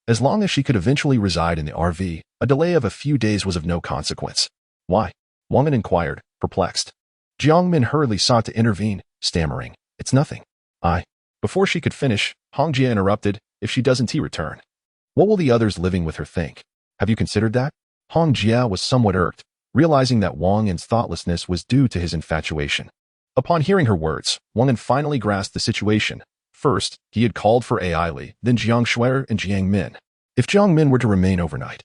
As long as she could eventually reside in the RV, a delay of a few days was of no consequence. "Why?" Wang An inquired, perplexed. Jiang Min hurriedly sought to intervene, stammering, "It's nothing. Before she could finish, Hong Jie interrupted, "If she doesn't return, what will the others living with her think? Have you considered that?" Hong Jie was somewhat irked, realizing that Wang An's thoughtlessness was due to his infatuation. Upon hearing her words, Wang An finally grasped the situation. First, he had called for Ai Li, then Jiang Shuer and Jiang Min. If Jiang Min were to remain overnight,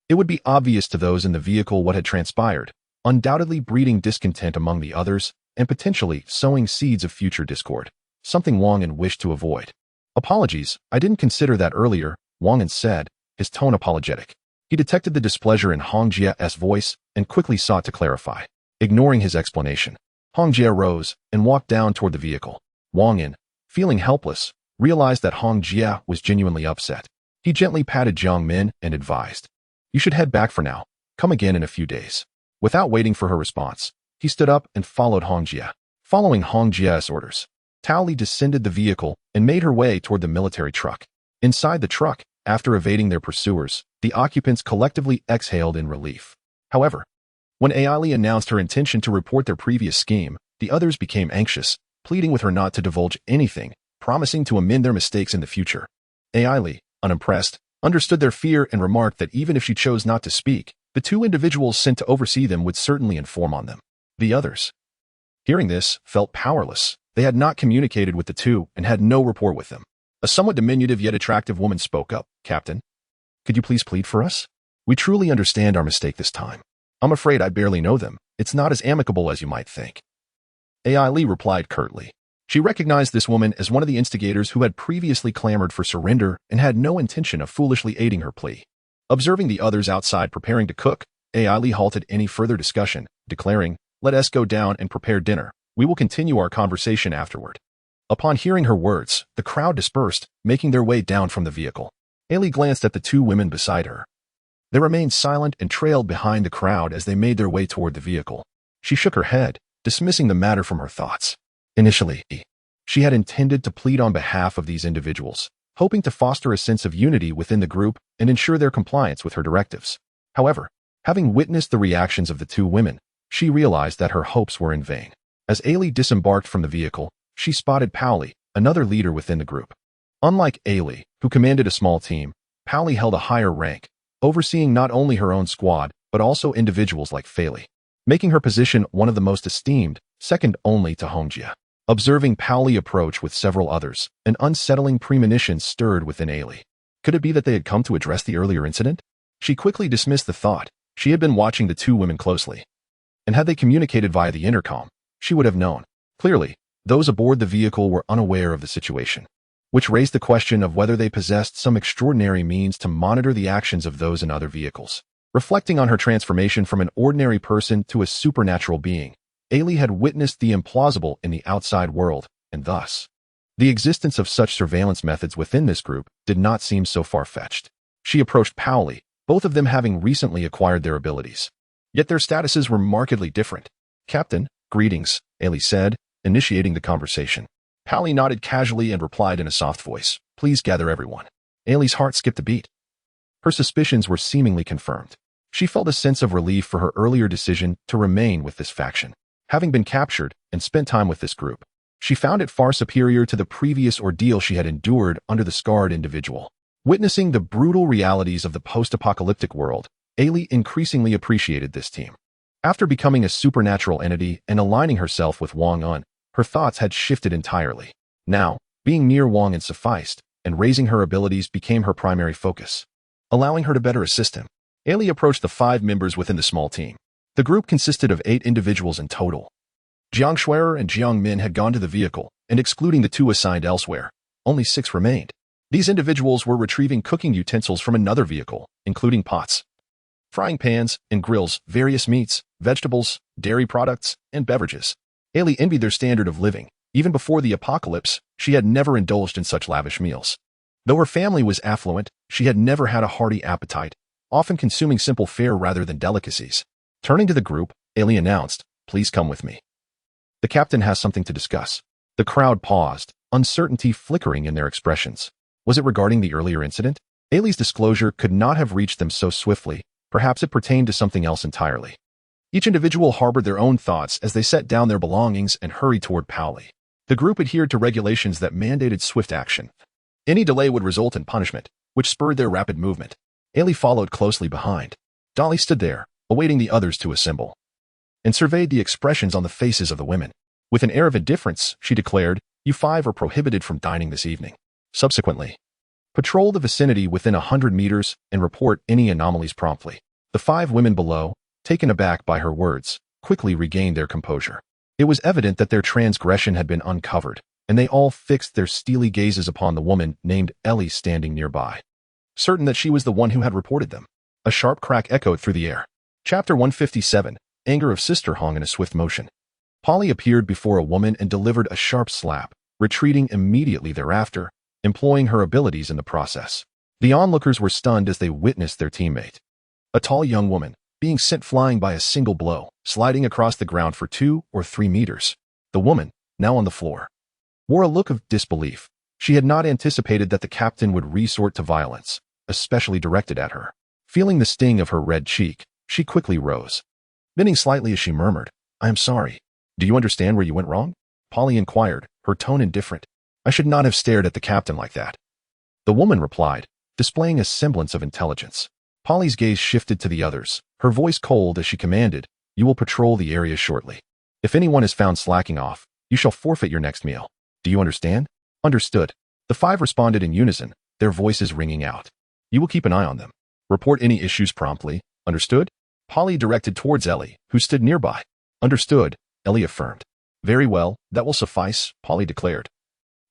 it would be obvious to those in the vehicle what had transpired, undoubtedly breeding discontent among the others and potentially sowing seeds of future discord, something Wang An wished to avoid. "Apologies, I didn't consider that earlier," Wang An said, his tone apologetic. He detected the displeasure in Hong Jie's voice and quickly sought to clarify. Ignoring his explanation, Hong Jie rose and walked down toward the vehicle. Wang An, feeling helpless, realized that Hong Jie was genuinely upset. He gently patted Jiang Min and advised, "You should head back for now. Come again in a few days." Without waiting for her response, he stood up and followed Hong Jie. Following Hong Jie's orders, Tao Li descended the vehicle and made her way toward the military truck. Inside the truck, after evading their pursuers, the occupants collectively exhaled in relief. However, when Ai Li announced her intention to report their previous scheme, the others became anxious, pleading with her not to divulge anything, promising to amend their mistakes in the future. Ai Li, unimpressed, understood their fear and remarked that even if she chose not to speak, the two individuals sent to oversee them would certainly inform on them. The others, hearing this, felt powerless. They had not communicated with the two and had no rapport with them. A somewhat diminutive yet attractive woman spoke up. Captain, could you please plead for us? We truly understand our mistake this time. I'm afraid I barely know them. It's not as amicable as you might think. A.I. Lee replied curtly. She recognized this woman as one of the instigators who had previously clamored for surrender and had no intention of foolishly aiding her plea. Observing the others outside preparing to cook, A.I. Lee halted any further discussion, declaring, "Let us go down and prepare dinner. We will continue our conversation afterward." Upon hearing her words, the crowd dispersed, making their way down from the vehicle. Ailey glanced at the two women beside her. They remained silent and trailed behind the crowd as they made their way toward the vehicle. She shook her head, dismissing the matter from her thoughts. Initially, she had intended to plead on behalf of these individuals, hoping to foster a sense of unity within the group and ensure their compliance with her directives. However, having witnessed the reactions of the two women, she realized that her hopes were in vain. As Ailey disembarked from the vehicle, she spotted Powley, another leader within the group. Unlike Ailey, who commanded a small team, Powley held a higher rank, overseeing not only her own squad, but also individuals like Faley, making her position one of the most esteemed, second only to Hongjia. Observing Powley approach with several others, an unsettling premonition stirred within Ailey. Could it be that they had come to address the earlier incident? She quickly dismissed the thought. She had been watching the two women closely. And had they communicated via the intercom, she would have known. Clearly, those aboard the vehicle were unaware of the situation, which raised the question of whether they possessed some extraordinary means to monitor the actions of those in other vehicles. Reflecting on her transformation from an ordinary person to a supernatural being, Ailey had witnessed the implausible in the outside world, and thus, the existence of such surveillance methods within this group did not seem so far-fetched. She approached Powley, both of them having recently acquired their abilities. Yet their statuses were markedly different. "Captain, greetings," Ailey said, initiating the conversation. Powley nodded casually and replied in a soft voice, "Please gather everyone." Ailey's heart skipped a beat. Her suspicions were seemingly confirmed. She felt a sense of relief for her earlier decision to remain with this faction. Having been captured and spent time with this group, she found it far superior to the previous ordeal she had endured under the scarred individual. Witnessing the brutal realities of the post-apocalyptic world, Ailey increasingly appreciated this team. After becoming a supernatural entity and aligning herself with Wang An, her thoughts had shifted entirely. Now, being near Wang An sufficed, and raising her abilities became her primary focus, allowing her to better assist him. Ailey approached the 5 members within the small team. The group consisted of 8 individuals in total. Jiang Shuier and Jiang Min had gone to the vehicle, and excluding the 2 assigned elsewhere, only 6 remained. These individuals were retrieving cooking utensils from another vehicle, including pots, frying pans, and grills, various meats, vegetables, dairy products, and beverages. Ailey envied their standard of living. Even before the apocalypse, she had never indulged in such lavish meals. Though her family was affluent, she had never had a hearty appetite, often consuming simple fare rather than delicacies. Turning to the group, Ailey announced, "Please come with me. The captain has something to discuss." The crowd paused, uncertainty flickering in their expressions. Was it regarding the earlier incident? Ailey's disclosure could not have reached them so swiftly. Perhaps it pertained to something else entirely. Each individual harbored their own thoughts as they set down their belongings and hurried toward Powley. The group adhered to regulations that mandated swift action. Any delay would result in punishment, which spurred their rapid movement. Ailey followed closely behind. Dolly stood there, awaiting the others to assemble, and surveyed the expressions on the faces of the women. With an air of indifference, she declared, "You 5 are prohibited from dining this evening." Subsequently, patrol the vicinity within 100 meters and report any anomalies promptly. The 5 women below, taken aback by her words, quickly regained their composure. It was evident that their transgression had been uncovered, and they all fixed their steely gazes upon the woman named Ellie standing nearby, certain that she was the one who had reported them. A sharp crack echoed through the air. Chapter 157, Anger of Sister Hong in a Swift Motion. Polly appeared before a woman and delivered a sharp slap, retreating immediately thereafter, employing her abilities in the process. The onlookers were stunned as they witnessed their teammate, a tall young woman, being sent flying by a single blow, sliding across the ground for 2 or 3 meters. The woman, now on the floor, wore a look of disbelief. She had not anticipated that the captain would resort to violence, especially directed at her. Feeling the sting of her red cheek, she quickly rose, bending slightly as she murmured, "I am sorry. Do you understand where you went wrong?" Polly inquired, her tone indifferent. "I should not have stared at the captain like that." The woman replied, displaying a semblance of intelligence. Polly's gaze shifted to the others, her voice cold as she commanded, "You will patrol the area shortly. If anyone is found slacking off, you shall forfeit your next meal. Do you understand?" "Understood." The five responded in unison, their voices ringing out. You will keep an eye on them. Report any issues promptly. Understood? Polly directed towards Ellie, who stood nearby. Understood, Ellie affirmed. Very well, that will suffice, Polly declared.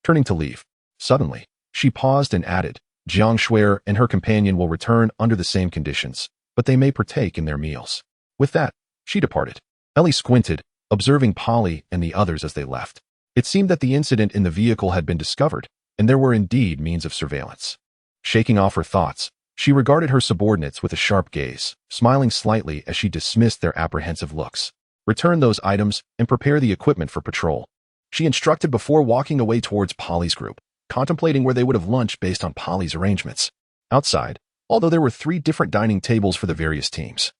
Turning to leave. Suddenly, she paused and added, Jiang Shuer and her companion will return under the same conditions, but they may partake in their meals. With that, she departed. Ellie squinted, observing Polly and the others as they left. It seemed that the incident in the vehicle had been discovered, and there were indeed means of surveillance. Shaking off her thoughts, she regarded her subordinates with a sharp gaze, smiling slightly as she dismissed their apprehensive looks. Return those items and prepare the equipment for patrol, she instructed before walking away towards Polly's group, contemplating where they would have lunch based on Polly's arrangements. Outside, although there were 3 different dining tables for the various teams.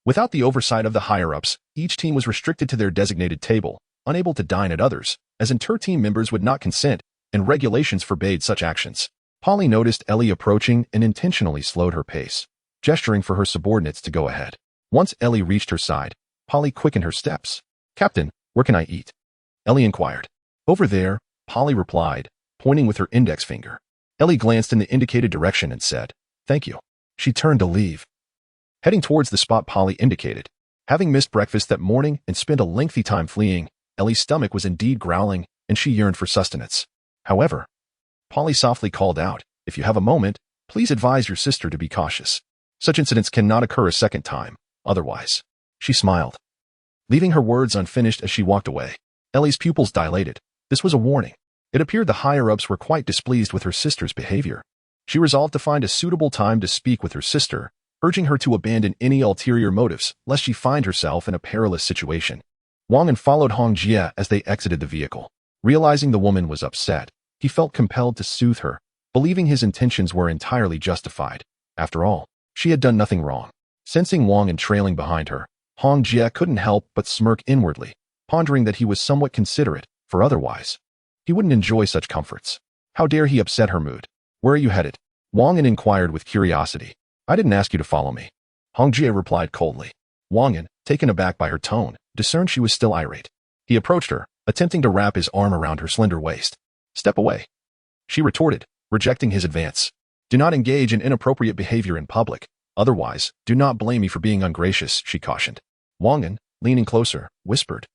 Without the oversight of the higher-ups, each team was restricted to their designated table, unable to dine at others, as inter-team members would not consent, and regulations forbade such actions. Polly noticed Ellie approaching and intentionally slowed her pace, gesturing for her subordinates to go ahead. Once Ellie reached her side, Polly quickened her steps. Captain, where can I eat? Ellie inquired. Over there, Polly replied, pointing with her index finger. Ellie glanced in the indicated direction and said, Thank you. She turned to leave. Heading towards the spot Polly indicated. Having missed breakfast that morning and spent a lengthy time fleeing, Ellie's stomach was indeed growling, and she yearned for sustenance. However, Polly softly called out, If you have a moment, please advise your sister to be cautious. Such incidents cannot occur a second time, otherwise. She smiled, leaving her words unfinished as she walked away. Ellie's pupils dilated. This was a warning. It appeared the higher-ups were quite displeased with her sister's behavior. She resolved to find a suitable time to speak with her sister, urging her to abandon any ulterior motives, lest she find herself in a perilous situation. Wang An followed Hong Jie as they exited the vehicle. Realizing the woman was upset, he felt compelled to soothe her, believing his intentions were entirely justified. After all, she had done nothing wrong. Sensing Wang An trailing behind her, Hong Jie couldn't help but smirk inwardly, pondering that he was somewhat considerate, for otherwise he wouldn't enjoy such comforts. How dare he upset her mood? Where are you headed? Wang An inquired with curiosity. I didn't ask you to follow me. Hong Jie replied coldly. Wang An, taken aback by her tone, discerned she was still irate. He approached her, attempting to wrap his arm around her slender waist. Step away, she retorted, rejecting his advance. Do not engage in inappropriate behavior in public. Otherwise, do not blame me for being ungracious, she cautioned. Wang An, leaning closer, whispered.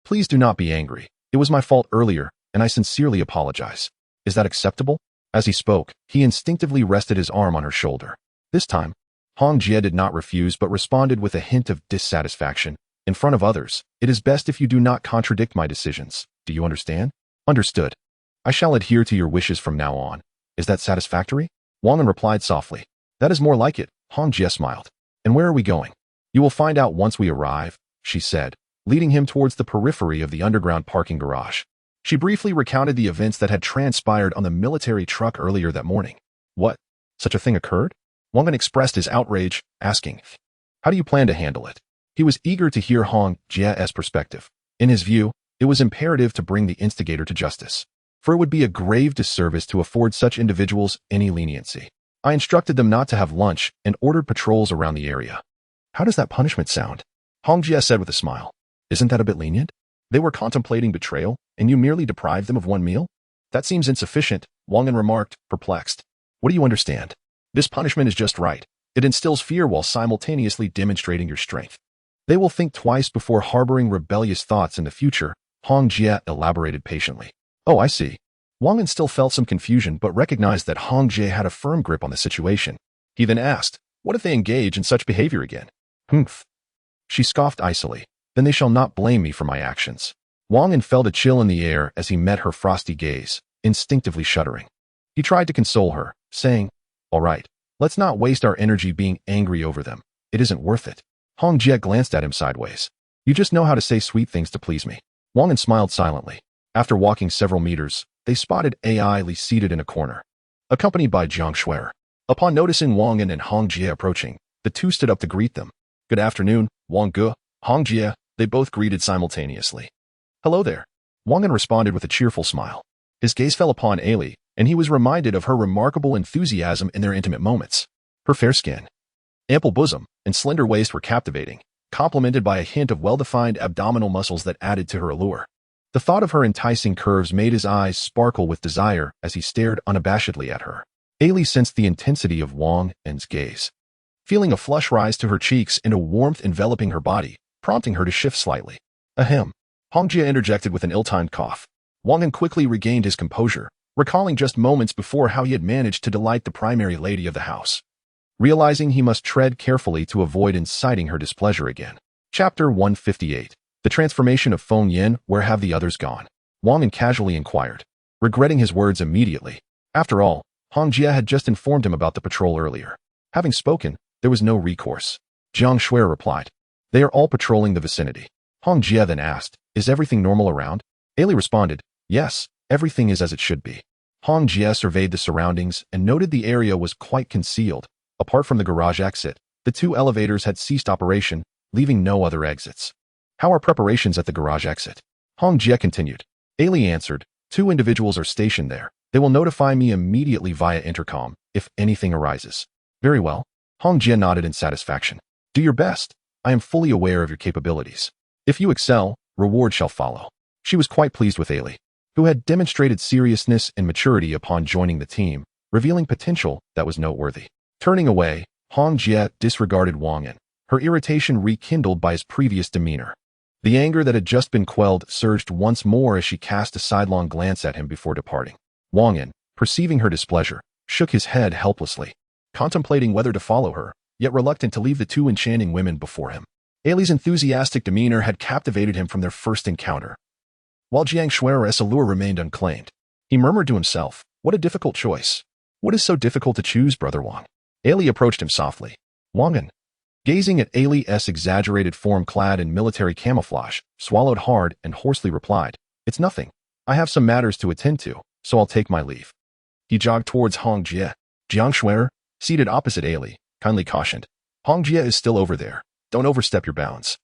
Please do not be angry. It was my fault earlier, and I sincerely apologize. Is that acceptable? As he spoke, he instinctively rested his arm on her shoulder. This time, Hong Jie did not refuse but responded with a hint of dissatisfaction. In front of others, it is best if you do not contradict my decisions. Do you understand? Understood. I shall adhere to your wishes from now on. Is that satisfactory? Wang An replied softly. That is more like it, Hong Jie smiled. And where are we going? You will find out once we arrive, she said, leading him towards the periphery of the underground parking garage. She briefly recounted the events that had transpired on the military truck earlier that morning. What? Such a thing occurred? Wang An expressed his outrage, asking, How do you plan to handle it? He was eager to hear Hong Jie's perspective. In his view, it was imperative to bring the instigator to justice, for it would be a grave disservice to afford such individuals any leniency. I instructed them not to have lunch and ordered patrols around the area. How does that punishment sound? Hong Jie said with a smile. Isn't that a bit lenient? They were contemplating betrayal, and you merely deprived them of one meal? That seems insufficient, Wang An remarked, perplexed. What do you understand? This punishment is just right. It instills fear while simultaneously demonstrating your strength. They will think twice before harboring rebellious thoughts in the future, Hong Jie elaborated patiently. Oh, I see. Wang An still felt some confusion but recognized that Hong Jie had a firm grip on the situation. He then asked, What if they engage in such behavior again? Humph. She scoffed icily. Then they shall not blame me for my actions. Wang An felt a chill in the air as he met her frosty gaze, instinctively shuddering. He tried to console her, saying, All right, let's not waste our energy being angry over them. It isn't worth it. Hong Jie glanced at him sideways. You just know how to say sweet things to please me. Wang An smiled silently. After walking several meters, they spotted Ai Li seated in a corner, accompanied by Jiang Shuer. Upon noticing Wang An and Hong Jie approaching, the two stood up to greet them. Good afternoon, Wang Ge, Hong Jie, they both greeted simultaneously. Hello there. Wang An responded with a cheerful smile. His gaze fell upon Ai Li, and he was reminded of her remarkable enthusiasm in their intimate moments. Her fair skin, ample bosom, and slender waist were captivating, complemented by a hint of well-defined abdominal muscles that added to her allure. The thought of her enticing curves made his eyes sparkle with desire as he stared unabashedly at her. Ailey sensed the intensity of Wang An's gaze, feeling a flush rise to her cheeks and a warmth enveloping her body, prompting her to shift slightly. Ahem. Hongjie interjected with an ill-timed cough. Wang An quickly regained his composure, recalling just moments before how he had managed to delight the primary lady of the house, realizing he must tread carefully to avoid inciting her displeasure again. Chapter 158. The transformation of Feng Yin. Where have the others gone? Wang An casually inquired, regretting his words immediately. After all, Hongjie had just informed him about the patrol earlier. Having spoken, there was no recourse. Jiang Shuai replied, "They are all patrolling the vicinity." Hongjie then asked, "Is everything normal around?" Ailey responded, "Yes, everything is as it should be." Hongjie surveyed the surroundings and noted the area was quite concealed. Apart from the garage exit, the two elevators had ceased operation, leaving no other exits. "How are preparations at the garage exit?" Hongjie continued. Ailey answered, "Two individuals are stationed there. They will notify me immediately via intercom if anything arises." "Very well." Hongjie nodded in satisfaction. "Do your best. I am fully aware of your capabilities. If you excel, reward shall follow." She was quite pleased with Ailey, who had demonstrated seriousness and maturity upon joining the team, revealing potential that was noteworthy. Turning away, Hongjie disregarded Wang An, her irritation rekindled by his previous demeanor. The anger that had just been quelled surged once more as she cast a sidelong glance at him before departing. Wang An, perceiving her displeasure, shook his head helplessly, contemplating whether to follow her, yet reluctant to leave the two enchanting women before him. Ailey's enthusiastic demeanor had captivated him from their first encounter, while Jiang Shuai's allure remained unclaimed. He murmured to himself, "What a difficult choice. What is so difficult to choose, Brother Wang?" Ailey approached him softly. Wang An, gazing at Ailey's exaggerated form clad in military camouflage, swallowed hard and hoarsely replied, "It's nothing. I have some matters to attend to, so I'll take my leave." He jogged towards Hongjie. Jiang Shuai, seated opposite Ailey, kindly cautioned, "Hongjie is still over there. Don't overstep your bounds,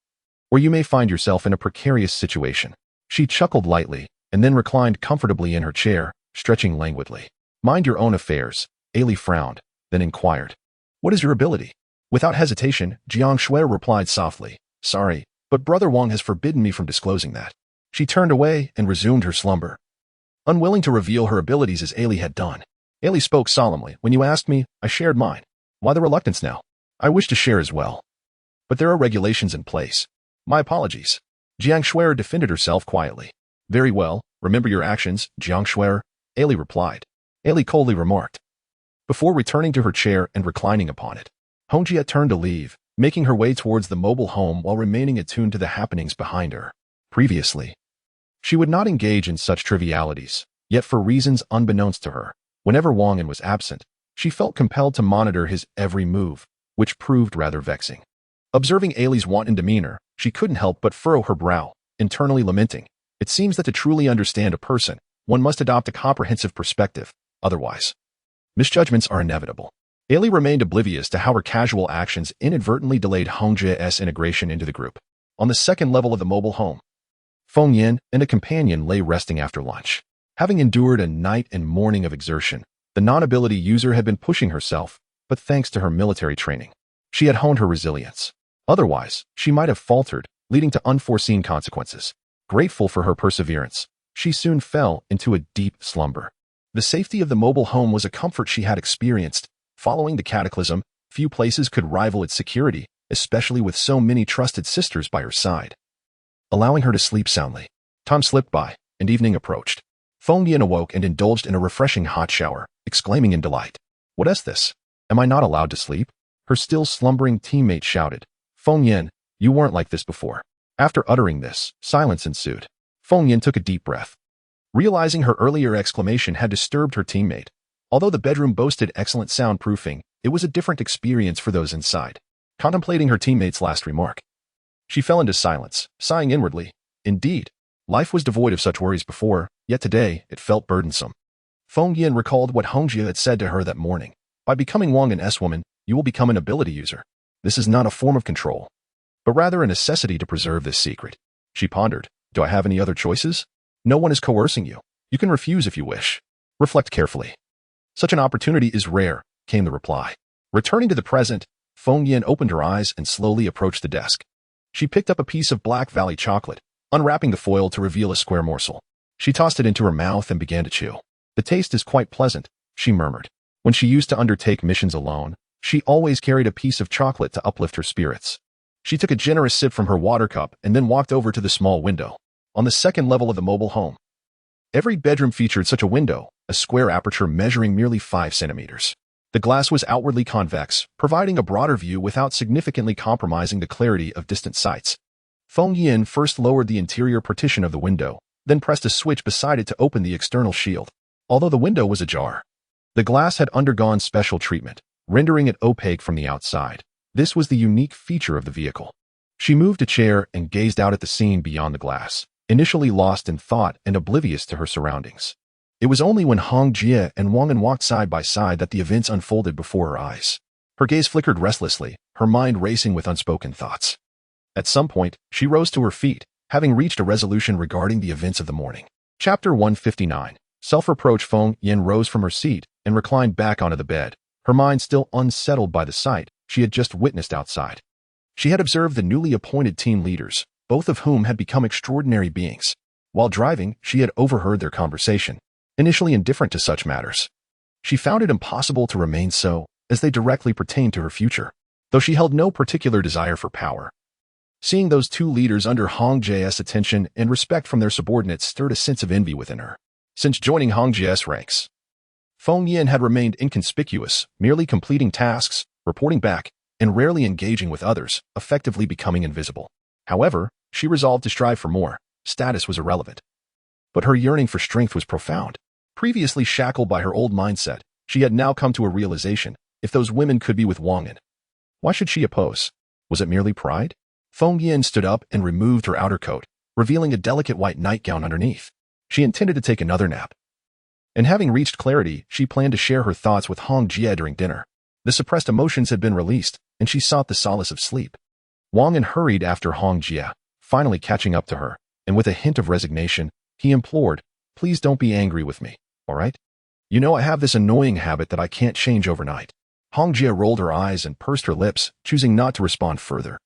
or you may find yourself in a precarious situation." She chuckled lightly and then reclined comfortably in her chair, stretching languidly. "Mind your own affairs." Ailey frowned, then inquired, "What is your ability?" Without hesitation, Jiang Shuai replied softly, "Sorry, but Brother Wang has forbidden me from disclosing that." She turned away and resumed her slumber, unwilling to reveal her abilities as Ailey had done. Ailey spoke solemnly, "When you asked me, I shared mine. Why the reluctance now? I wish to share as well, but there are regulations in place. My apologies." Jiang Shuai defended herself quietly. "Very well, remember your actions, Jiang Shuai," Ailey replied. Ailey coldly remarked, before returning to her chair and reclining upon it. Hongjie turned to leave, making her way towards the mobile home while remaining attuned to the happenings behind her. Previously, she would not engage in such trivialities, yet for reasons unbeknownst to her, whenever Wang An was absent, she felt compelled to monitor his every move, which proved rather vexing. Observing Ailey's wanton demeanor, she couldn't help but furrow her brow, internally lamenting, "It seems that to truly understand a person, one must adopt a comprehensive perspective, otherwise misjudgments are inevitable." Ailey remained oblivious to how her casual actions inadvertently delayed Hongjie's integration into the group. On the second level of the mobile home, Feng Yin and a companion lay resting after lunch. Having endured a night and morning of exertion, the non-ability user had been pushing herself, but thanks to her military training, she had honed her resilience. Otherwise, she might have faltered, leading to unforeseen consequences. Grateful for her perseverance, she soon fell into a deep slumber. The safety of the mobile home was a comfort she had experienced. Following the cataclysm, few places could rival its security, especially with so many trusted sisters by her side, allowing her to sleep soundly. Time slipped by, and evening approached. Feng Yin awoke and indulged in a refreshing hot shower, exclaiming in delight, "What is this? Am I not allowed to sleep?" Her still slumbering teammate shouted, "Feng Yin, you weren't like this before." After uttering this, silence ensued. Feng Yin took a deep breath, realizing her earlier exclamation had disturbed her teammate. Although the bedroom boasted excellent soundproofing, it was a different experience for those inside. Contemplating her teammate's last remark, she fell into silence, sighing inwardly. Indeed, life was devoid of such worries before, yet today it felt burdensome. Feng Yin recalled what Hongjie had said to her that morning. By becoming Wang An's woman, you will become an ability user. This is not a form of control, but rather a necessity to preserve this secret. She pondered, "Do I have any other choices? No one is coercing you. You can refuse if you wish. Reflect carefully." "Such an opportunity is rare," came the reply. Returning to the present, Feng Yin opened her eyes and slowly approached the desk. She picked up a piece of Black Valley chocolate, unwrapping the foil to reveal a square morsel. She tossed it into her mouth and began to chew. The taste is quite pleasant, she murmured. When she used to undertake missions alone, she always carried a piece of chocolate to uplift her spirits. She took a generous sip from her water cup and then walked over to the small window on the second level of the mobile home. Every bedroom featured such a window, a square aperture measuring merely 5 centimeters. The glass was outwardly convex, providing a broader view without significantly compromising the clarity of distant sights. Feng Yin first lowered the interior partition of the window, then pressed a switch beside it to open the external shield. Although the window was ajar, the glass had undergone special treatment, rendering it opaque from the outside. This was the unique feature of the vehicle. She moved a chair and gazed out at the scene beyond the glass, initially lost in thought and oblivious to her surroundings. It was only when Hong Jie and Wang An walked side by side that the events unfolded before her eyes. Her gaze flickered restlessly, her mind racing with unspoken thoughts. At some point, she rose to her feet, having reached a resolution regarding the events of the morning. Chapter 159. Self-reproach. Feng Yin rose from her seat and reclined back onto the bed, her mind still unsettled by the sight she had just witnessed outside. She had observed the newly appointed team leaders, both of whom had become extraordinary beings. While driving, she had overheard their conversation, initially indifferent to such matters. She found it impossible to remain so, as they directly pertained to her future, though she held no particular desire for power. Seeing those two leaders under Hong Jie's attention and respect from their subordinates stirred a sense of envy within her. Since joining Hong Jie's ranks, Feng Yin had remained inconspicuous, merely completing tasks, reporting back, and rarely engaging with others, effectively becoming invisible. However, she resolved to strive for more. Status was irrelevant. But her yearning for strength was profound. Previously shackled by her old mindset, she had now come to a realization: if those women could be with Wang An, why should she oppose? Was it merely pride? Feng Yin stood up and removed her outer coat, revealing a delicate white nightgown underneath. She intended to take another nap. And having reached clarity, she planned to share her thoughts with Hong Jie during dinner. The suppressed emotions had been released, and she sought the solace of sleep. Wang An hurried after Hong Jie, finally catching up to her, and with a hint of resignation, he implored, "Please don't be angry with me, all right? You know I have this annoying habit that I can't change overnight." Hong Jie rolled her eyes and pursed her lips, choosing not to respond further.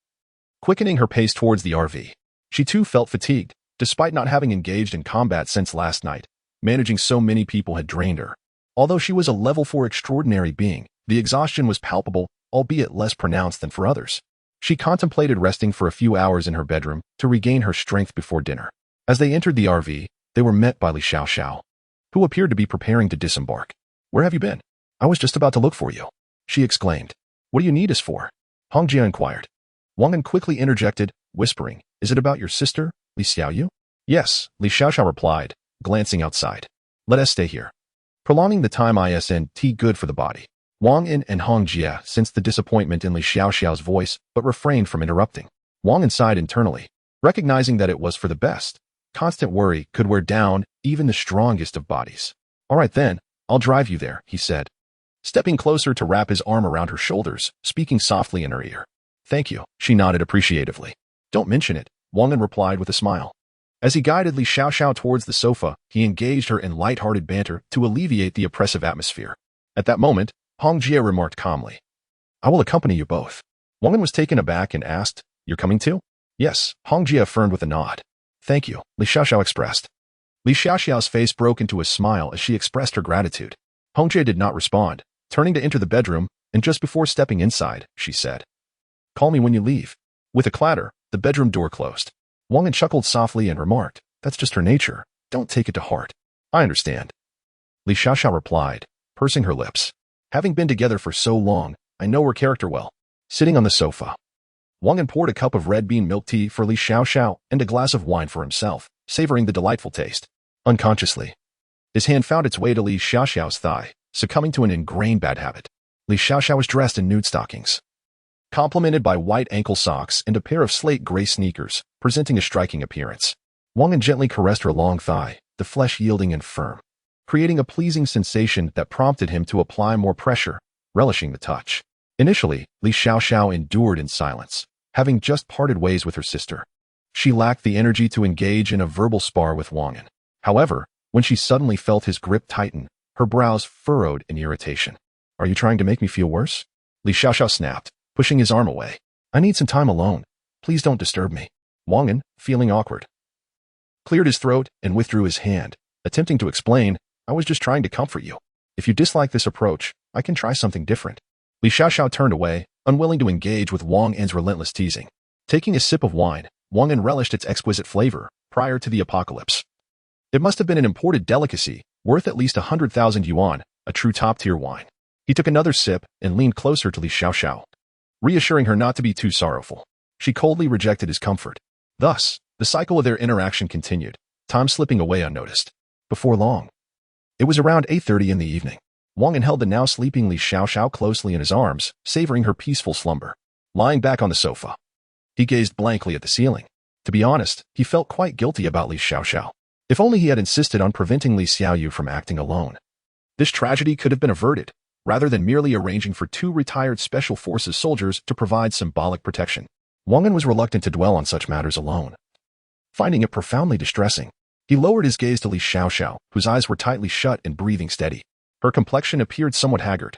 Quickening her pace towards the RV, she too felt fatigued. Despite not having engaged in combat since last night, managing so many people had drained her. Although she was a level 4 extraordinary being, the exhaustion was palpable, albeit less pronounced than for others. She contemplated resting for a few hours in her bedroom to regain her strength before dinner. As they entered the RV, they were met by Li Xiaoxiao, who appeared to be preparing to disembark. "Where have you been? I was just about to look for you," she exclaimed. "What do you need us for?" Hong Jie inquired. Wang An quickly interjected, whispering, "Is it about your sister, Li Xiaoyu?" "Yes," Li Xiaoxiao replied, glancing outside. "Let us stay here. Prolonging the time isn't good for the body." Wang An and Hong Jie sensed the disappointment in Li Xiaoxiao's voice, but refrained from interrupting. Wang An sighed internally, recognizing that it was for the best. Constant worry could wear down even the strongest of bodies. "All right then, I'll drive you there," he said, stepping closer to wrap his arm around her shoulders, speaking softly in her ear. "Thank you," she nodded appreciatively. "Don't mention it," Wang An replied with a smile. As he guided Li Xiaoxiao towards the sofa, he engaged her in light-hearted banter to alleviate the oppressive atmosphere. At that moment, Hong Jie remarked calmly, "I will accompany you both." Wang An was taken aback and asked, "You're coming too?" "Yes," Hong Jie affirmed with a nod. "Thank you," Li Xiaoxiao expressed. Li Xiaoxiao's face broke into a smile as she expressed her gratitude. Hong Jie did not respond, turning to enter the bedroom, and just before stepping inside, she said, "Call me when you leave." With a clatter, the bedroom door closed. Wang An chuckled softly and remarked, "That's just her nature. Don't take it to heart." "I understand," Li Xiaoxiao replied, pursing her lips. "Having been together for so long, I know her character well." Sitting on the sofa, Wang An poured a cup of red bean milk tea for Li Xiaoxiao and a glass of wine for himself, savoring the delightful taste. Unconsciously, his hand found its way to Li Xiaoxiao's thigh, succumbing to an ingrained bad habit. Li Xiaoxiao was dressed in nude stockings, complemented by white ankle socks and a pair of slate gray sneakers, presenting a striking appearance. Wang An gently caressed her long thigh, the flesh yielding and firm, creating a pleasing sensation that prompted him to apply more pressure, relishing the touch. Initially, Li Xiaoxiao endured in silence, having just parted ways with her sister. She lacked the energy to engage in a verbal spar with Wang An. However, when she suddenly felt his grip tighten, her brows furrowed in irritation. "Are you trying to make me feel worse?" Li Xiaoxiao snapped, pushing his arm away. "I need some time alone. Please don't disturb me." Wang An, feeling awkward, cleared his throat, and withdrew his hand, attempting to explain, I was just trying to comfort you. If you dislike this approach, I can try something different. Li Xiaoxiao turned away, unwilling to engage with Wang An's relentless teasing. Taking a sip of wine, Wang An relished its exquisite flavor prior to the apocalypse. It must have been an imported delicacy, worth at least 100,000 yuan, a true top-tier wine. He took another sip and leaned closer to Li Xiaoxiao, reassuring her not to be too sorrowful. She coldly rejected his comfort. Thus, the cycle of their interaction continued, time slipping away unnoticed. Before long, it was around 8:30 in the evening. Wang An held the now sleeping Li Xiaoxiao closely in his arms, savoring her peaceful slumber. Lying back on the sofa, he gazed blankly at the ceiling. To be honest, he felt quite guilty about Li Xiaoxiao. If only he had insisted on preventing Li Xiaoyu from acting alone. This tragedy could have been averted, rather than merely arranging for 2 retired Special Forces soldiers to provide symbolic protection. Wang An was reluctant to dwell on such matters alone. Finding it profoundly distressing, he lowered his gaze to Li Xiaoxiao, whose eyes were tightly shut and breathing steady. Her complexion appeared somewhat haggard,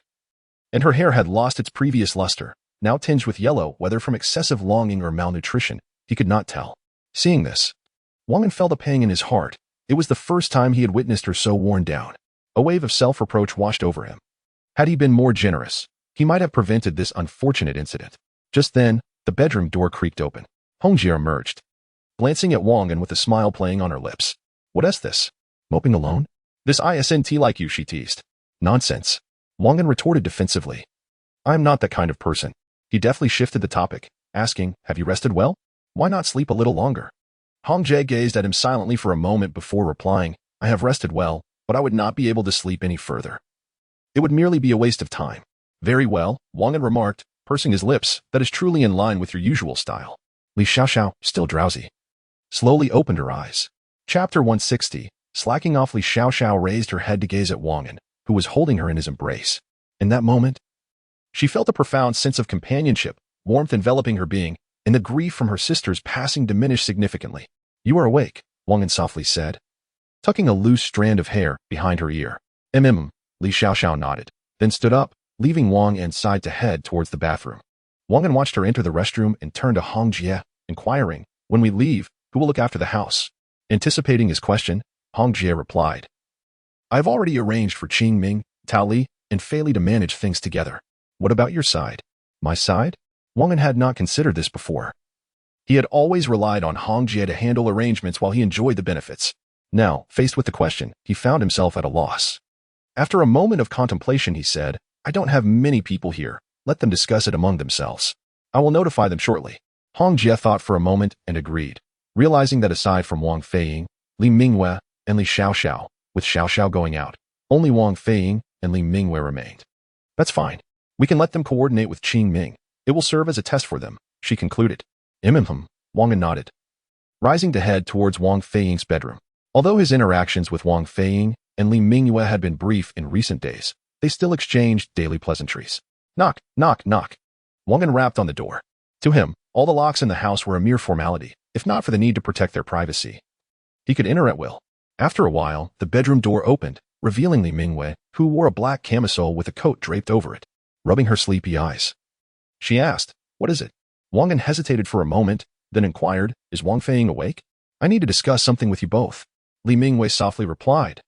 and her hair had lost its previous luster, now tinged with yellow, whether from excessive longing or malnutrition, he could not tell. Seeing this, Wang An felt a pang in his heart. It was the first time he had witnessed her so worn down. A wave of self-reproach washed over him. Had he been more generous, he might have prevented this unfortunate incident. Just then, the bedroom door creaked open. Hongjie emerged, glancing at Wang An with a smile playing on her lips. What is this? Moping alone? This isn't like you, she teased. Nonsense. Wang An retorted defensively. I'm not that kind of person. He deftly shifted the topic, asking, have you rested well? Why not sleep a little longer? Hongjie gazed at him silently for a moment before replying, I have rested well, but I would not be able to sleep any further. It would merely be a waste of time. Very well, Wang An remarked, pursing his lips, that is truly in line with your usual style. Li Xiaoxiao, still drowsy, slowly opened her eyes. Chapter 160, slacking off. Li Xiaoxiao raised her head to gaze at Wang An, who was holding her in his embrace. In that moment, she felt a profound sense of companionship, warmth enveloping her being, and the grief from her sister's passing diminished significantly. You are awake, Wang An softly said, tucking a loose strand of hair behind her ear. Li Xiaoxiao nodded, then stood up, leaving Wang An's side to head towards the bathroom. Wang An watched her enter the restroom and turned to Hongjie, inquiring, when we leave, who will look after the house? Anticipating his question, Hongjie replied, I've already arranged for Qingming, Tao Li, and Fei Li to manage things together. What about your side? My side? Wang An had not considered this before. He had always relied on Hongjie to handle arrangements while he enjoyed the benefits. Now, faced with the question, he found himself at a loss. After a moment of contemplation, he said, I don't have many people here. Let them discuss it among themselves. I will notify them shortly. Hongjie thought for a moment and agreed, realizing that aside from Wang Feiying, Li Mingyue, and Li Xiaoxiao, with Xiaoxiao going out, only Wang Feiying and Li Mingyue remained. That's fine. We can let them coordinate with Qingming. It will serve as a test for them, she concluded. Wang An nodded, rising to head towards Wang Feiying's bedroom. Although his interactions with Wang Feiying and Li Mingyue had been brief in recent days, they still exchanged daily pleasantries. Knock, knock, knock. Wang An rapped on the door. To him, all the locks in the house were a mere formality, if not for the need to protect their privacy. He could enter at will. After a while, the bedroom door opened, revealing Li Mingyue, who wore a black camisole with a coat draped over it, rubbing her sleepy eyes. She asked, what is it? Wang An hesitated for a moment, then inquired, is Wang Feiying awake? I need to discuss something with you both. Li Mingyue softly replied.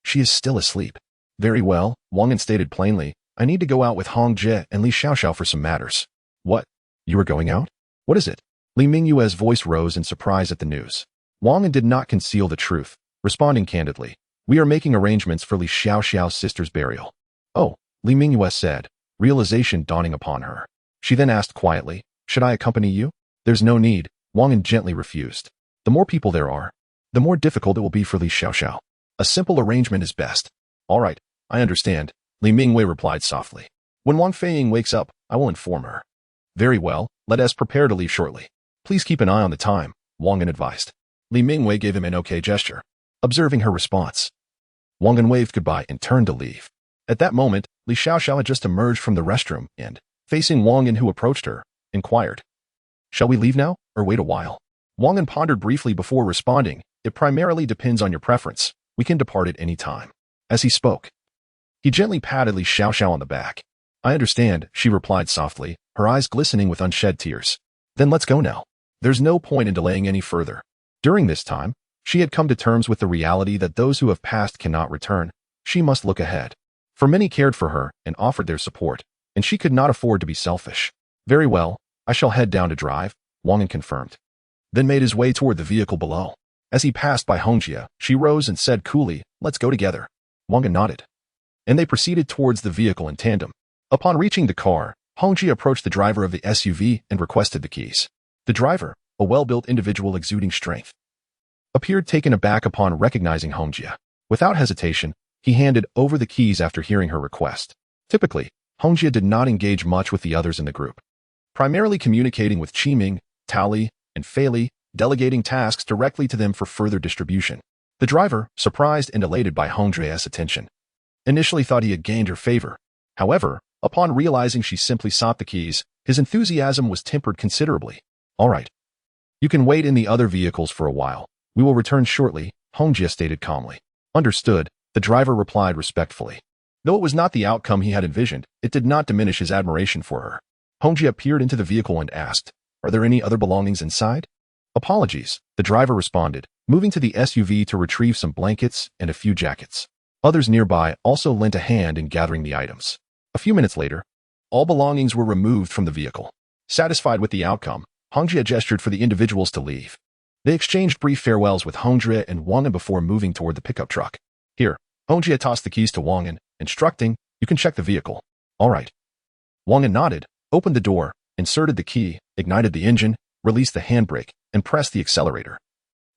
She is still asleep. Very well, Wang An stated plainly, I need to go out with Hongjie and Li Xiaoxiao for some matters. What? You are going out? What is it? Li Mingyue's voice rose in surprise at the news. Wang An did not conceal the truth, responding candidly, we are making arrangements for Li Xiaoxiao's sister's burial. Oh, Li Mingyue said, realization dawning upon her. She then asked quietly, should I accompany you? There's no need, Wang An gently refused. The more people there are, the more difficult it will be for Li Xiaoxiao. A simple arrangement is best. All right, I understand, Li Mingyue replied softly. When Wang Feiying wakes up, I will inform her. Very well, let us prepare to leave shortly. Please keep an eye on the time, Wang An advised. Li Mingyue gave him an okay gesture. Observing her response, Wang An waved goodbye and turned to leave. At that moment, Li Xiaoxiao had just emerged from the restroom and, facing Wang An who approached her, inquired, shall we leave now, or wait a while? Wang An pondered briefly before responding, it primarily depends on your preference. We can depart at any time. As he spoke, he gently patted Li Xiaoxiao on the back. I understand, she replied softly, her eyes glistening with unshed tears. Then let's go now. There's no point in delaying any further. During this time, She had come to terms with the reality that those who have passed cannot return. She must look ahead. For many cared for her and offered their support, and she could not afford to be selfish. Very well, I shall head down to drive, Wang An confirmed. Then made his way toward the vehicle below. As he passed by Hongjia, she rose and said coolly, "Let's go together." Wang An nodded, and they proceeded towards the vehicle in tandem. Upon reaching the car, Hongjia approached the driver of the SUV and requested the keys. The driver, a well-built individual exuding strength, appeared taken aback upon recognizing Hongjia. Without hesitation, he handed over the keys after hearing her request. Typically, Hongjia did not engage much with the others in the group, primarily communicating with Qiming, Taoli, and Feili, delegating tasks directly to them for further distribution. The driver, surprised and elated by Hongjia's attention, initially thought he had gained her favor. However, upon realizing she simply sought the keys, his enthusiasm was tempered considerably. "All right. You can wait in the other vehicles for a while. We will return shortly," Hongjia stated calmly. "Understood," the driver replied respectfully. Though it was not the outcome he had envisioned, it did not diminish his admiration for her. Hongjia peered into the vehicle and asked, "Are there any other belongings inside?" "Apologies," the driver responded, moving to the SUV to retrieve some blankets and a few jackets. Others nearby also lent a hand in gathering the items. A few minutes later, all belongings were removed from the vehicle. Satisfied with the outcome, Hongjia gestured for the individuals to leave. They exchanged brief farewells with Hongjia and Wang An before moving toward the pickup truck. "Here," Hongjia tossed the keys to Wang An, instructing, "You can check the vehicle." "All right." Wang An nodded, opened the door, inserted the key, ignited the engine, released the handbrake, and pressed the accelerator,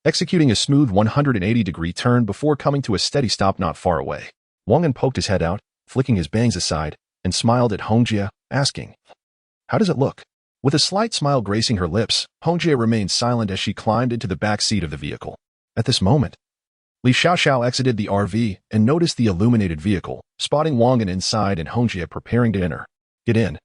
executing a smooth 180-degree turn before coming to a steady stop not far away. Wang An poked his head out, flicking his bangs aside, and smiled at Hongjia, asking, "How does it look?" With a slight smile gracing her lips, Hongjia remained silent as she climbed into the back seat of the vehicle. At this moment, Li Xiaoxiao exited the RV and noticed the illuminated vehicle, spotting Wang An inside and Hongjia preparing to enter. "Get in,"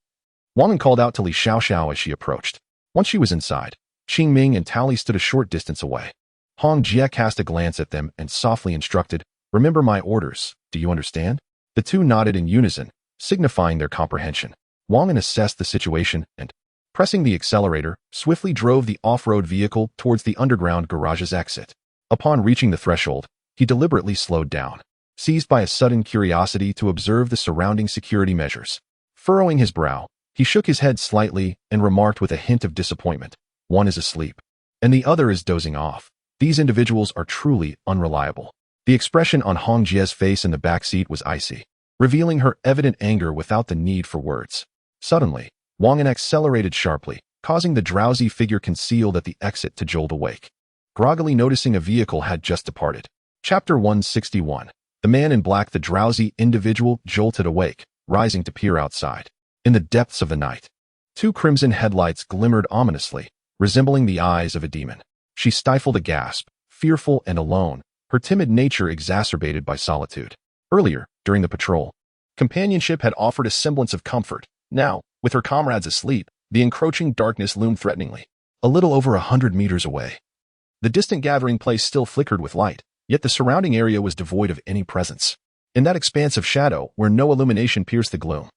Wang An called out to Li Xiaoxiao as she approached. Once she was inside, Qingming and Taoli stood a short distance away. Hongjia cast a glance at them and softly instructed, "Remember my orders, do you understand?" The two nodded in unison, signifying their comprehension. Wang An assessed the situation and, pressing the accelerator, swiftly drove the off-road vehicle towards the underground garage's exit. Upon reaching the threshold, he deliberately slowed down, seized by a sudden curiosity to observe the surrounding security measures. Furrowing his brow, he shook his head slightly and remarked with a hint of disappointment, "One is asleep, and the other is dozing off. These individuals are truly unreliable." The expression on Hongjia's face in the back seat was icy, revealing her evident anger without the need for words. Suddenly, Wang An accelerated sharply, causing the drowsy figure concealed at the exit to jolt awake, groggily noticing a vehicle had just departed. Chapter 161. The man in black. The drowsy individual jolted awake, rising to peer outside. In the depths of the night, two crimson headlights glimmered ominously, resembling the eyes of a demon. She stifled a gasp, fearful and alone, her timid nature exacerbated by solitude. Earlier, during the patrol, companionship had offered a semblance of comfort. Now, with her comrades asleep, the encroaching darkness loomed threateningly. A little over 100 meters away, the distant gathering place still flickered with light, yet the surrounding area was devoid of any presence. In that expanse of shadow where no illumination pierced the gloom,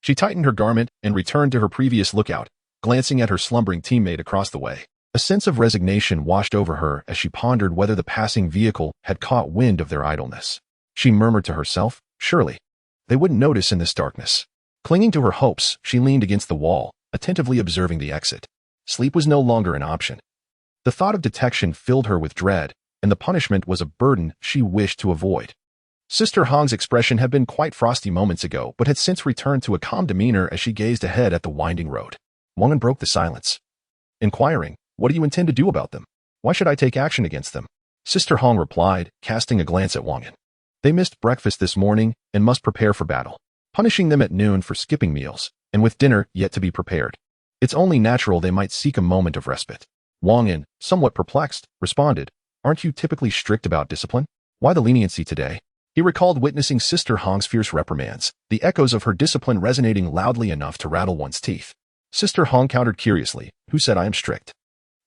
she tightened her garment and returned to her previous lookout, glancing at her slumbering teammate across the way. A sense of resignation washed over her as she pondered whether the passing vehicle had caught wind of their idleness. She murmured to herself, "Surely, they wouldn't notice in this darkness." Clinging to her hopes, she leaned against the wall, attentively observing the exit. Sleep was no longer an option. The thought of detection filled her with dread, and the punishment was a burden she wished to avoid. Sister Hong's expression had been quite frosty moments ago, but had since returned to a calm demeanor as she gazed ahead at the winding road. Wang An broke the silence, inquiring, "What do you intend to do about them? Why should I take action against them?" Sister Hong replied, casting a glance at Wang An. "They missed breakfast this morning and must prepare for battle. Punishing them at noon for skipping meals, and with dinner yet to be prepared. It's only natural they might seek a moment of respite." Wang An, somewhat perplexed, responded, "Aren't you typically strict about discipline? Why the leniency today?" He recalled witnessing Sister Hong's fierce reprimands, the echoes of her discipline resonating loudly enough to rattle one's teeth. Sister Hong countered curiously, "Who said I am strict?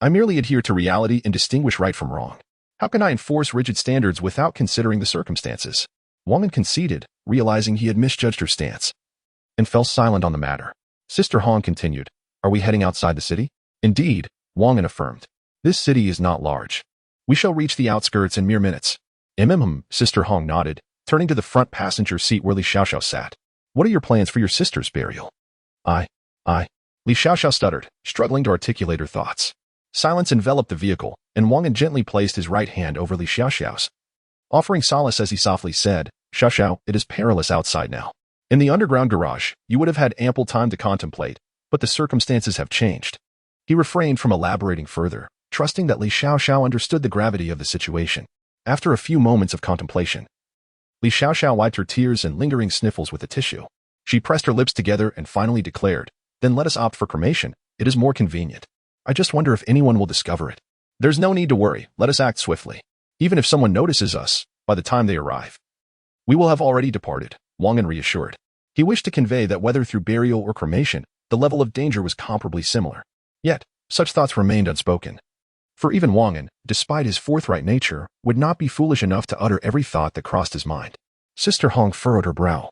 I merely adhere to reality and distinguish right from wrong. How can I enforce rigid standards without considering the circumstances?" Wang An conceded, realizing he had misjudged her stance, and fell silent on the matter. Sister Hong continued, "Are we heading outside the city?" "Indeed," Wang An affirmed. "This city is not large. We shall reach the outskirts in mere minutes. Sister Hong nodded, turning to the front passenger seat where Li Xiaoxiao sat. What are your plans for your sister's burial? I. Li Xiaoxiao stuttered, struggling to articulate her thoughts. Silence enveloped the vehicle, and Wang An gently placed his right hand over Li Xiaoxiao's, offering solace as he softly said, Xiaoxiao, it is perilous outside now. In the underground garage, you would have had ample time to contemplate, but the circumstances have changed. He refrained from elaborating further, trusting that Li Xiaoxiao understood the gravity of the situation. After a few moments of contemplation, Li Xiaoxiao wiped her tears and lingering sniffles with a tissue. She pressed her lips together and finally declared, then let us opt for cremation. It is more convenient. I just wonder if anyone will discover it. There's no need to worry. Let us act swiftly. Even if someone notices us, by the time they arrive, we will have already departed, Wang An reassured. He wished to convey that whether through burial or cremation, the level of danger was comparably similar. Yet, such thoughts remained unspoken. For even Wang An, despite his forthright nature, would not be foolish enough to utter every thought that crossed his mind. Sister Hong furrowed her brow,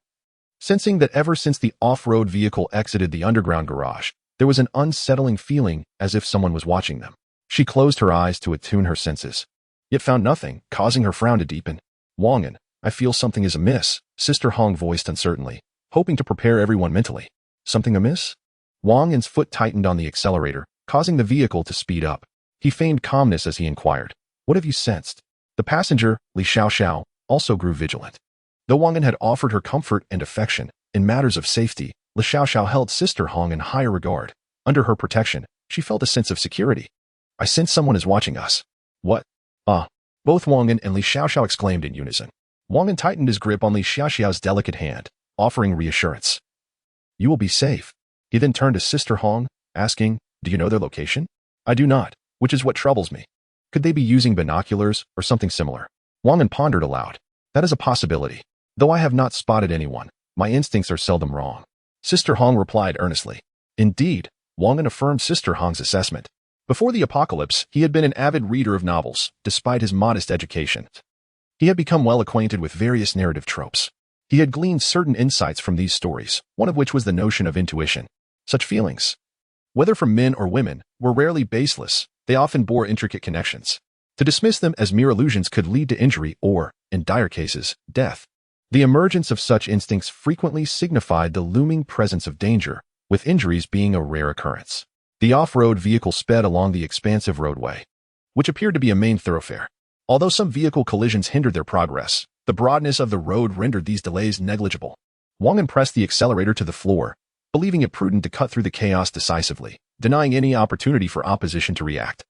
sensing that ever since the off-road vehicle exited the underground garage, there was an unsettling feeling as if someone was watching them. She closed her eyes to attune her senses, yet found nothing, causing her frown to deepen. Wang An, I feel something is amiss, Sister Hong voiced uncertainly, hoping to prepare everyone mentally. Something amiss? Wang An's foot tightened on the accelerator, causing the vehicle to speed up. He feigned calmness as he inquired, what have you sensed? The passenger, Li Xiaoxiao, also grew vigilant. Though Wang An had offered her comfort and affection, in matters of safety, Li Xiaoxiao held Sister Hong in higher regard. Under her protection, she felt a sense of security. I sense someone is watching us. What? Both Wang An and Li Xiaoxiao exclaimed in unison. Wang An tightened his grip on Li Xiaoxiao's delicate hand, offering reassurance. You will be safe. He then turned to Sister Hong, asking, do you know their location? I do not, which is what troubles me. Could they be using binoculars or something similar? Wang An pondered aloud. That is a possibility. Though I have not spotted anyone, my instincts are seldom wrong. Sister Hong replied earnestly. Indeed, Wang An affirmed Sister Hong's assessment. Before the apocalypse, he had been an avid reader of novels, despite his modest education. He had become well acquainted with various narrative tropes. He had gleaned certain insights from these stories, one of which was the notion of intuition. Such feelings, whether from men or women, were rarely baseless. They often bore intricate connections. To dismiss them as mere illusions could lead to injury or, in dire cases, death. The emergence of such instincts frequently signified the looming presence of danger, with injuries being a rare occurrence. The off-road vehicle sped along the expansive roadway, which appeared to be a main thoroughfare. Although some vehicle collisions hindered their progress, the broadness of the road rendered these delays negligible. Wang An pressed the accelerator to the floor, believing it prudent to cut through the chaos decisively, denying any opportunity for opposition to react.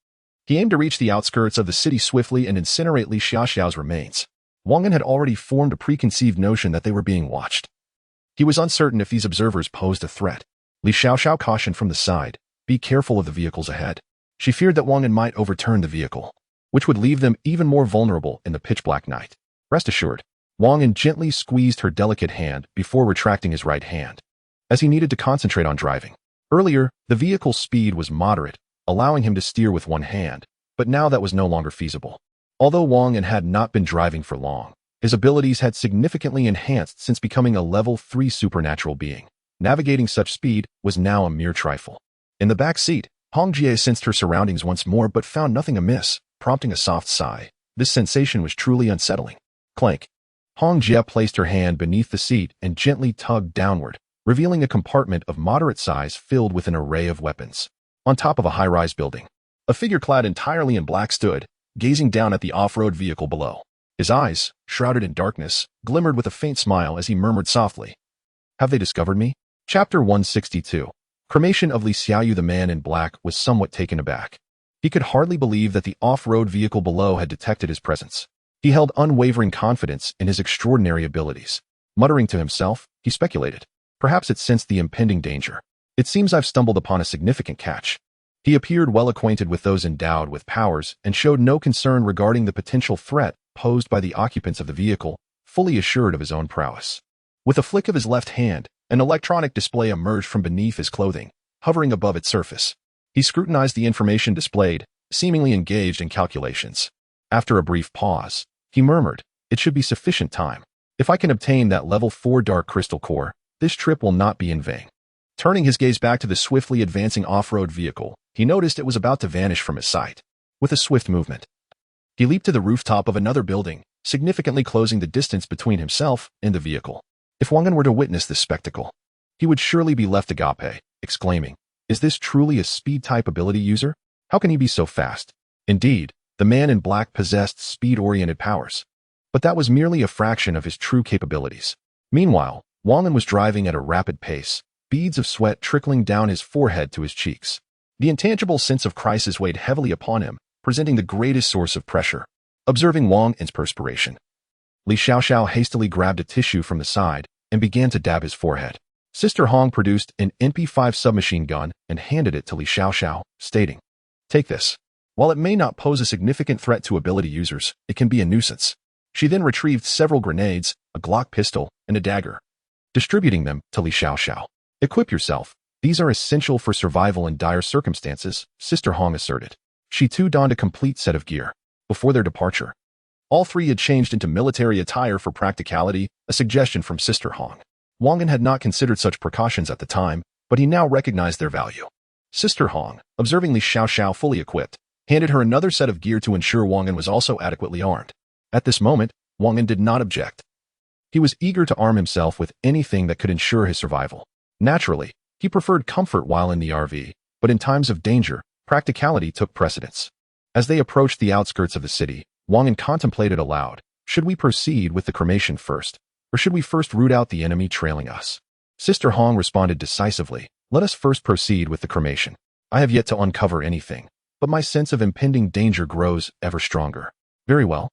He aimed to reach the outskirts of the city swiftly and incinerate Li Xiaoxiao's remains. Wang An had already formed a preconceived notion that they were being watched. He was uncertain if these observers posed a threat. Li Xiaoxiao cautioned from the side, be careful of the vehicles ahead. She feared that Wang An might overturn the vehicle, which would leave them even more vulnerable in the pitch-black night. Rest assured, Wang An gently squeezed her delicate hand before retracting his right hand, as he needed to concentrate on driving. Earlier, the vehicle's speed was moderate, allowing him to steer with one hand, but now that was no longer feasible. Although Wang An had not been driving for long, his abilities had significantly enhanced since becoming a level 3 supernatural being. Navigating such speed was now a mere trifle. In the back seat, Hong Jie sensed her surroundings once more but found nothing amiss, prompting a soft sigh. This sensation was truly unsettling. Clank. Hong Jie placed her hand beneath the seat and gently tugged downward, revealing a compartment of moderate size filled with an array of weapons. On top of a high-rise building, a figure clad entirely in black stood, gazing down at the off-road vehicle below. His eyes, shrouded in darkness, glimmered with a faint smile as he murmured softly, Have they discovered me? Chapter 162. Cremation of Li Xiaoyu. The man in black was somewhat taken aback. He could hardly believe that the off-road vehicle below had detected his presence. He held unwavering confidence in his extraordinary abilities. Muttering to himself, he speculated, perhaps it sensed the impending danger. It seems I've stumbled upon a significant catch. He appeared well acquainted with those endowed with powers and showed no concern regarding the potential threat posed by the occupants of the vehicle, fully assured of his own prowess. With a flick of his left hand, an electronic display emerged from beneath his clothing, hovering above its surface. He scrutinized the information displayed, seemingly engaged in calculations. After a brief pause, he murmured, it should be sufficient time. If I can obtain that level 4 dark crystal core, this trip will not be in vain. Turning his gaze back to the swiftly advancing off-road vehicle, he noticed it was about to vanish from his sight. With a swift movement, He leaped to the rooftop of another building, significantly closing the distance between himself and the vehicle. If Wang An were to witness this spectacle, he would surely be left agape, exclaiming, "Is this truly a speed-type ability user? How can he be so fast?" Indeed, the man in black possessed speed-oriented powers, but that was merely a fraction of his true capabilities. Meanwhile, Wang An was driving at a rapid pace, beads of sweat trickling down his forehead to his cheeks. The intangible sense of crisis weighed heavily upon him, presenting the greatest source of pressure. Observing Wang An's perspiration, Li Xiaoxiao hastily grabbed a tissue from the side and began to dab his forehead. Sister Hong produced an MP5 submachine gun and handed it to Li Xiaoxiao, stating, "Take this. While it may not pose a significant threat to ability users, it can be a nuisance." She then retrieved several grenades, a Glock pistol, and a dagger, distributing them to Li Xiaoxiao. "Equip yourself. These are essential for survival in dire circumstances," Sister Hong asserted. She too donned a complete set of gear. Before their departure, all three had changed into military attire for practicality, a suggestion from Sister Hong. Wang An had not considered such precautions at the time, but he now recognized their value. Sister Hong, observing Li Xiaoxiao fully equipped, handed her another set of gear to ensure Wang An was also adequately armed. At this moment, Wang An did not object. He was eager to arm himself with anything that could ensure his survival. Naturally, he preferred comfort while in the RV, but in times of danger, practicality took precedence. As they approached the outskirts of the city, Wang An contemplated aloud, "Should we proceed with the cremation first, or should we first root out the enemy trailing us?" Sister Hong responded decisively, "Let us first proceed with the cremation. I have yet to uncover anything, but my sense of impending danger grows ever stronger." "Very well,"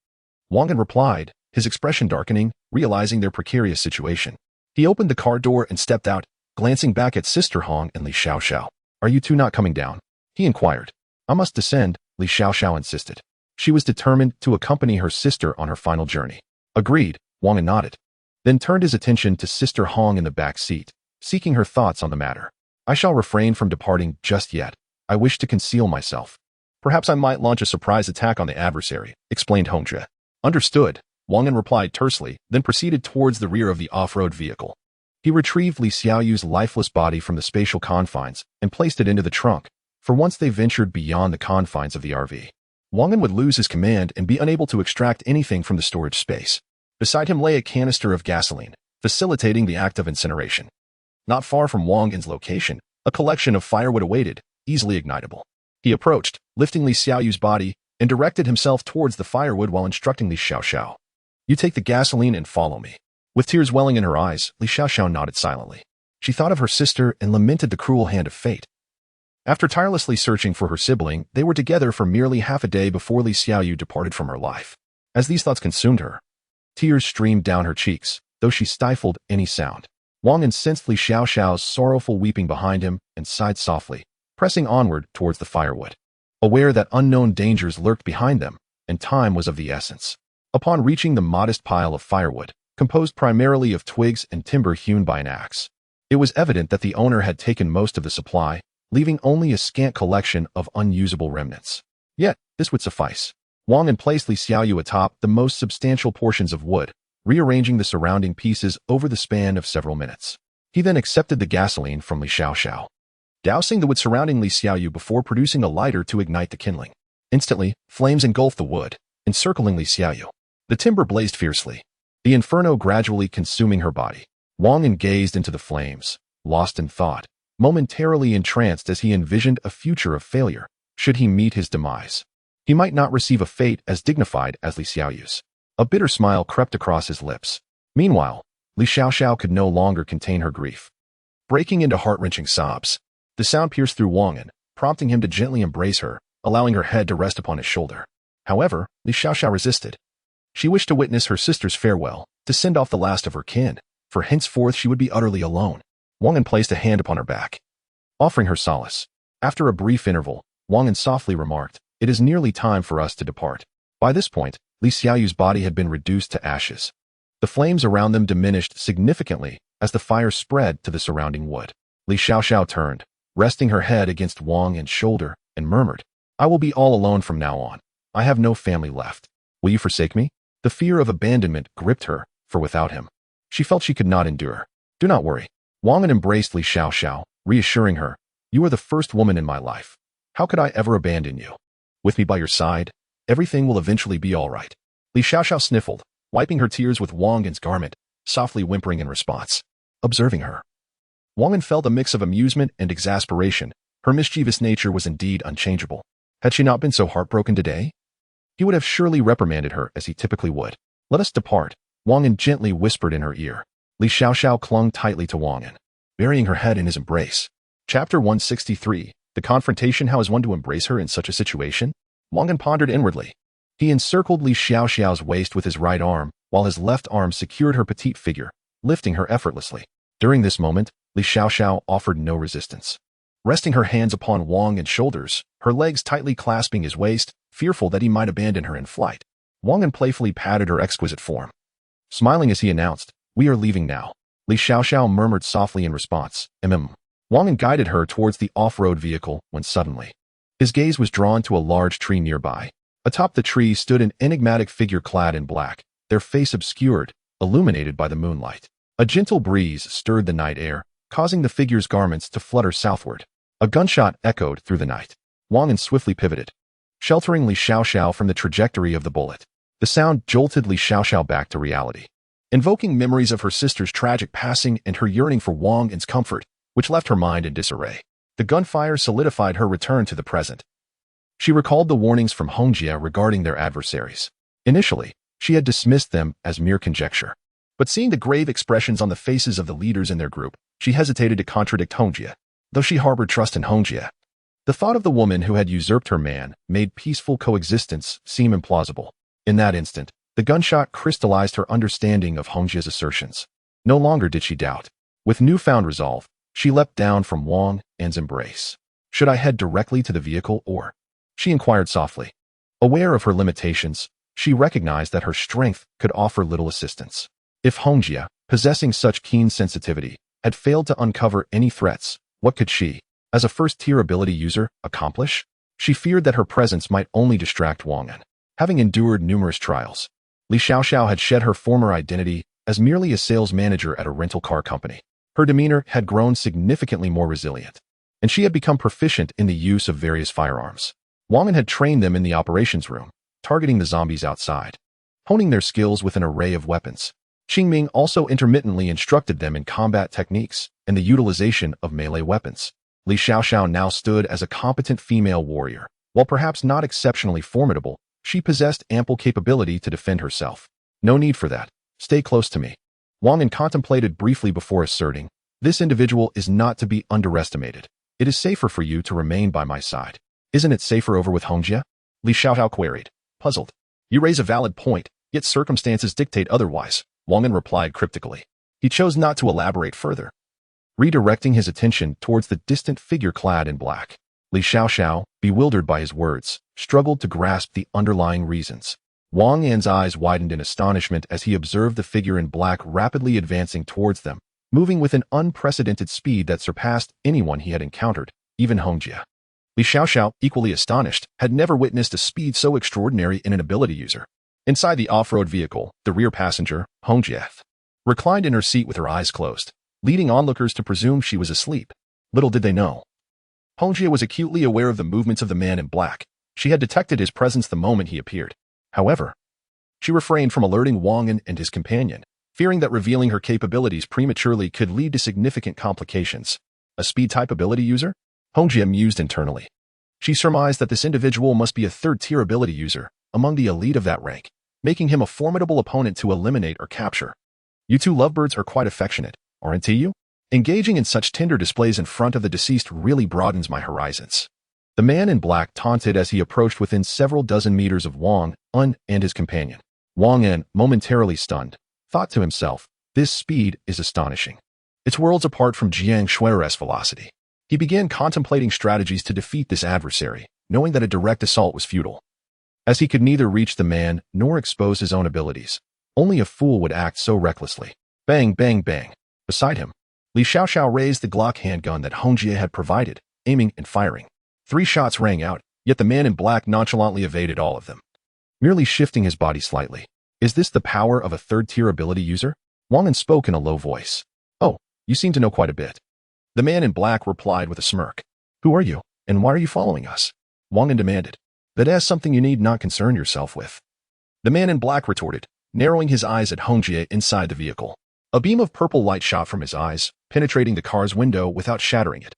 Wang An replied, his expression darkening, realizing their precarious situation. He opened the car door and stepped out, glancing back at Sister Hong and Li Xiaoxiao. "Are you two not coming down?" he inquired. "I must descend," Li Xiaoxiao insisted. She was determined to accompany her sister on her final journey. "Agreed," Wang An nodded, then turned his attention to Sister Hong in the back seat, seeking her thoughts on the matter. "I shall refrain from departing just yet. I wish to conceal myself. Perhaps I might launch a surprise attack on the adversary," explained Hongzhe. "Understood," Wang An replied tersely, then proceeded towards the rear of the off-road vehicle. He retrieved Li Xiaoyu's lifeless body from the spatial confines and placed it into the trunk, for once they ventured beyond the confines of the RV, Wang An would lose his command and be unable to extract anything from the storage space. Beside him lay a canister of gasoline, facilitating the act of incineration. Not far from Wang An's location, a collection of firewood awaited, easily ignitable. He approached, lifting Li Xiaoyu's body, and directed himself towards the firewood while instructing Li Xiaoxiao, "You take the gasoline and follow me." With tears welling in her eyes, Li Xiaoxiao nodded silently. She thought of her sister and lamented the cruel hand of fate. After tirelessly searching for her sibling, they were together for merely half a day before Li Xiaoyu departed from her life. As these thoughts consumed her, tears streamed down her cheeks, though she stifled any sound. Wang An sensed Li Xiaoxiao's sorrowful weeping behind him and sighed softly, pressing onward towards the firewood, aware that unknown dangers lurked behind them, and time was of the essence. Upon reaching the modest pile of firewood, composed primarily of twigs and timber hewn by an axe, it was evident that the owner had taken most of the supply, leaving only a scant collection of unusable remnants. Yet, this would suffice. Wang An placed Li Xiaoyu atop the most substantial portions of wood, rearranging the surrounding pieces over the span of several minutes. He then accepted the gasoline from Li Xiaoxiao, dousing the wood surrounding Li Xiaoyu before producing a lighter to ignite the kindling. Instantly, flames engulfed the wood, encircling Li Xiaoyu. The timber blazed fiercely, the inferno gradually consuming her body. Wang An gazed into the flames, lost in thought, momentarily entranced as he envisioned a future of failure, should he meet his demise. He might not receive a fate as dignified as Li Xiaoyu's. A bitter smile crept across his lips. Meanwhile, Li Xiaoxiao could no longer contain her grief, breaking into heart-wrenching sobs. The sound pierced through Wang An, prompting him to gently embrace her, allowing her head to rest upon his shoulder. However, Li Xiaoxiao resisted. She wished to witness her sister's farewell, to send off the last of her kin, for henceforth she would be utterly alone. Wang An placed a hand upon her back, offering her solace. After a brief interval, Wang An softly remarked, "It is nearly time for us to depart." By this point, Li Xiaoyu's body had been reduced to ashes. The flames around them diminished significantly as the fire spread to the surrounding wood. Li Xiaoxiao turned, resting her head against Wang An's shoulder, and murmured, "I will be all alone from now on. I have no family left. Will you forsake me?" The fear of abandonment gripped her, for without him, she felt she could not endure. "Do not worry." Wang An embraced Li Xiaoxiao, reassuring her, "You are the first woman in my life. How could I ever abandon you? With me by your side, Everything will eventually be all right. Li Xiaoxiao sniffled, wiping her tears with Wang An's garment, softly whimpering in response. Observing her, Wang An felt a mix of amusement and exasperation. Her mischievous nature was indeed unchangeable. Had she not been so heartbroken today? He would have surely reprimanded her as he typically would. Let us depart, Wang An gently whispered in her ear. Li Xiaoxiao clung tightly to Wang An, burying her head in his embrace. Chapter 163, The Confrontation. How is one to embrace her in such a situation? Wang An pondered inwardly. He encircled Li Xiaoxiao's waist with his right arm, while his left arm secured her petite figure, lifting her effortlessly. During this moment, Li Xiaoxiao offered no resistance. Resting her hands upon Wang An's shoulders, her legs tightly clasping his waist, fearful that he might abandon her in flight, Wang An playfully patted her exquisite form. Smiling as he announced, "We are leaving now." Li Xiaoxiao murmured softly in response, Wang An guided her towards the off-road vehicle when suddenly, his gaze was drawn to a large tree nearby. Atop the tree stood an enigmatic figure clad in black, their face obscured, illuminated by the moonlight. A gentle breeze stirred the night air, causing the figure's garments to flutter southward. A gunshot echoed through the night. Wang An swiftly pivoted, sheltering Li Xiaoxiao from the trajectory of the bullet. The sound jolted Li Xiaoxiao back to reality, invoking memories of her sister's tragic passing and her yearning for Wang An's comfort, which left her mind in disarray. The gunfire solidified her return to the present. She recalled the warnings from Hongjie regarding their adversaries. Initially, she had dismissed them as mere conjecture. But seeing the grave expressions on the faces of the leaders in their group, she hesitated to contradict Hongjie, though she harbored trust in Hongjie. The thought of the woman who had usurped her man made peaceful coexistence seem implausible. In that instant, the gunshot crystallized her understanding of Hongjie's assertions. No longer did she doubt. With newfound resolve, she leapt down from Wang An's embrace. Should I head directly to the vehicle or? She inquired softly. Aware of her limitations, she recognized that her strength could offer little assistance. If Hongjie, possessing such keen sensitivity, had failed to uncover any threats, what could she, as a first-tier ability user, accomplish? She feared that her presence might only distract Wang An. Having endured numerous trials, Li Xiaoxiao had shed her former identity as merely a sales manager at a rental car company. Her demeanor had grown significantly more resilient, and she had become proficient in the use of various firearms. Wang An had trained them in the operations room, targeting the zombies outside, honing their skills with an array of weapons. Qingming also intermittently instructed them in combat techniques and the utilization of melee weapons. Li Xiaoxiao now stood as a competent female warrior. While perhaps not exceptionally formidable, she possessed ample capability to defend herself. No need for that. Stay close to me. Wang An contemplated briefly before asserting, "This individual is not to be underestimated. It is safer for you to remain by my side." "Isn't it safer over with Hongjie?" Li Xiaoxiao queried, puzzled. "You raise a valid point, yet circumstances dictate otherwise," Wang An replied cryptically. He chose not to elaborate further, redirecting his attention towards the distant figure clad in black. Li Xiaoxiao, bewildered by his words, struggled to grasp the underlying reasons. Wang An's eyes widened in astonishment as he observed the figure in black rapidly advancing towards them, moving with an unprecedented speed that surpassed anyone he had encountered, even Hongjie. Li Xiaoxiao, equally astonished, had never witnessed a speed so extraordinary in an ability user. Inside the off-road vehicle, the rear passenger, Hongjie, reclined in her seat with her eyes closed, leading onlookers to presume she was asleep. Little did they know, Hongjie was acutely aware of the movements of the man in black. She had detected his presence the moment he appeared. However, she refrained from alerting Wang An and his companion, fearing that revealing her capabilities prematurely could lead to significant complications. A speed-type ability user? Hongjie mused internally. She surmised that this individual must be a third-tier ability user, among the elite of that rank, making him a formidable opponent to eliminate or capture. "You two lovebirds are quite affectionate, aren't you? Engaging in such tender displays in front of the deceased really broadens my horizons." The man in black taunted as he approached within several dozen meters of Wang An and his companion. Wang An, momentarily stunned, thought to himself, "This speed is astonishing. It's worlds apart from Jiang Shui's velocity." He began contemplating strategies to defeat this adversary, knowing that a direct assault was futile, as he could neither reach the man nor expose his own abilities. Only a fool would act so recklessly. Bang, bang, bang. Beside him, Li Xiaoxiao raised the Glock handgun that Hongjie had provided, aiming and firing. 3 shots rang out, yet the man in black nonchalantly evaded all of them, merely shifting his body slightly. "Is this the power of a third-tier ability user?" Wang An spoke in a low voice. "Oh, you seem to know quite a bit." The man in black replied with a smirk. "Who are you, and why are you following us?" Wang An demanded. That's something you need not concern yourself with. The man in black retorted, narrowing his eyes at Hongjie inside the vehicle. A beam of purple light shot from his eyes, penetrating the car's window without shattering it,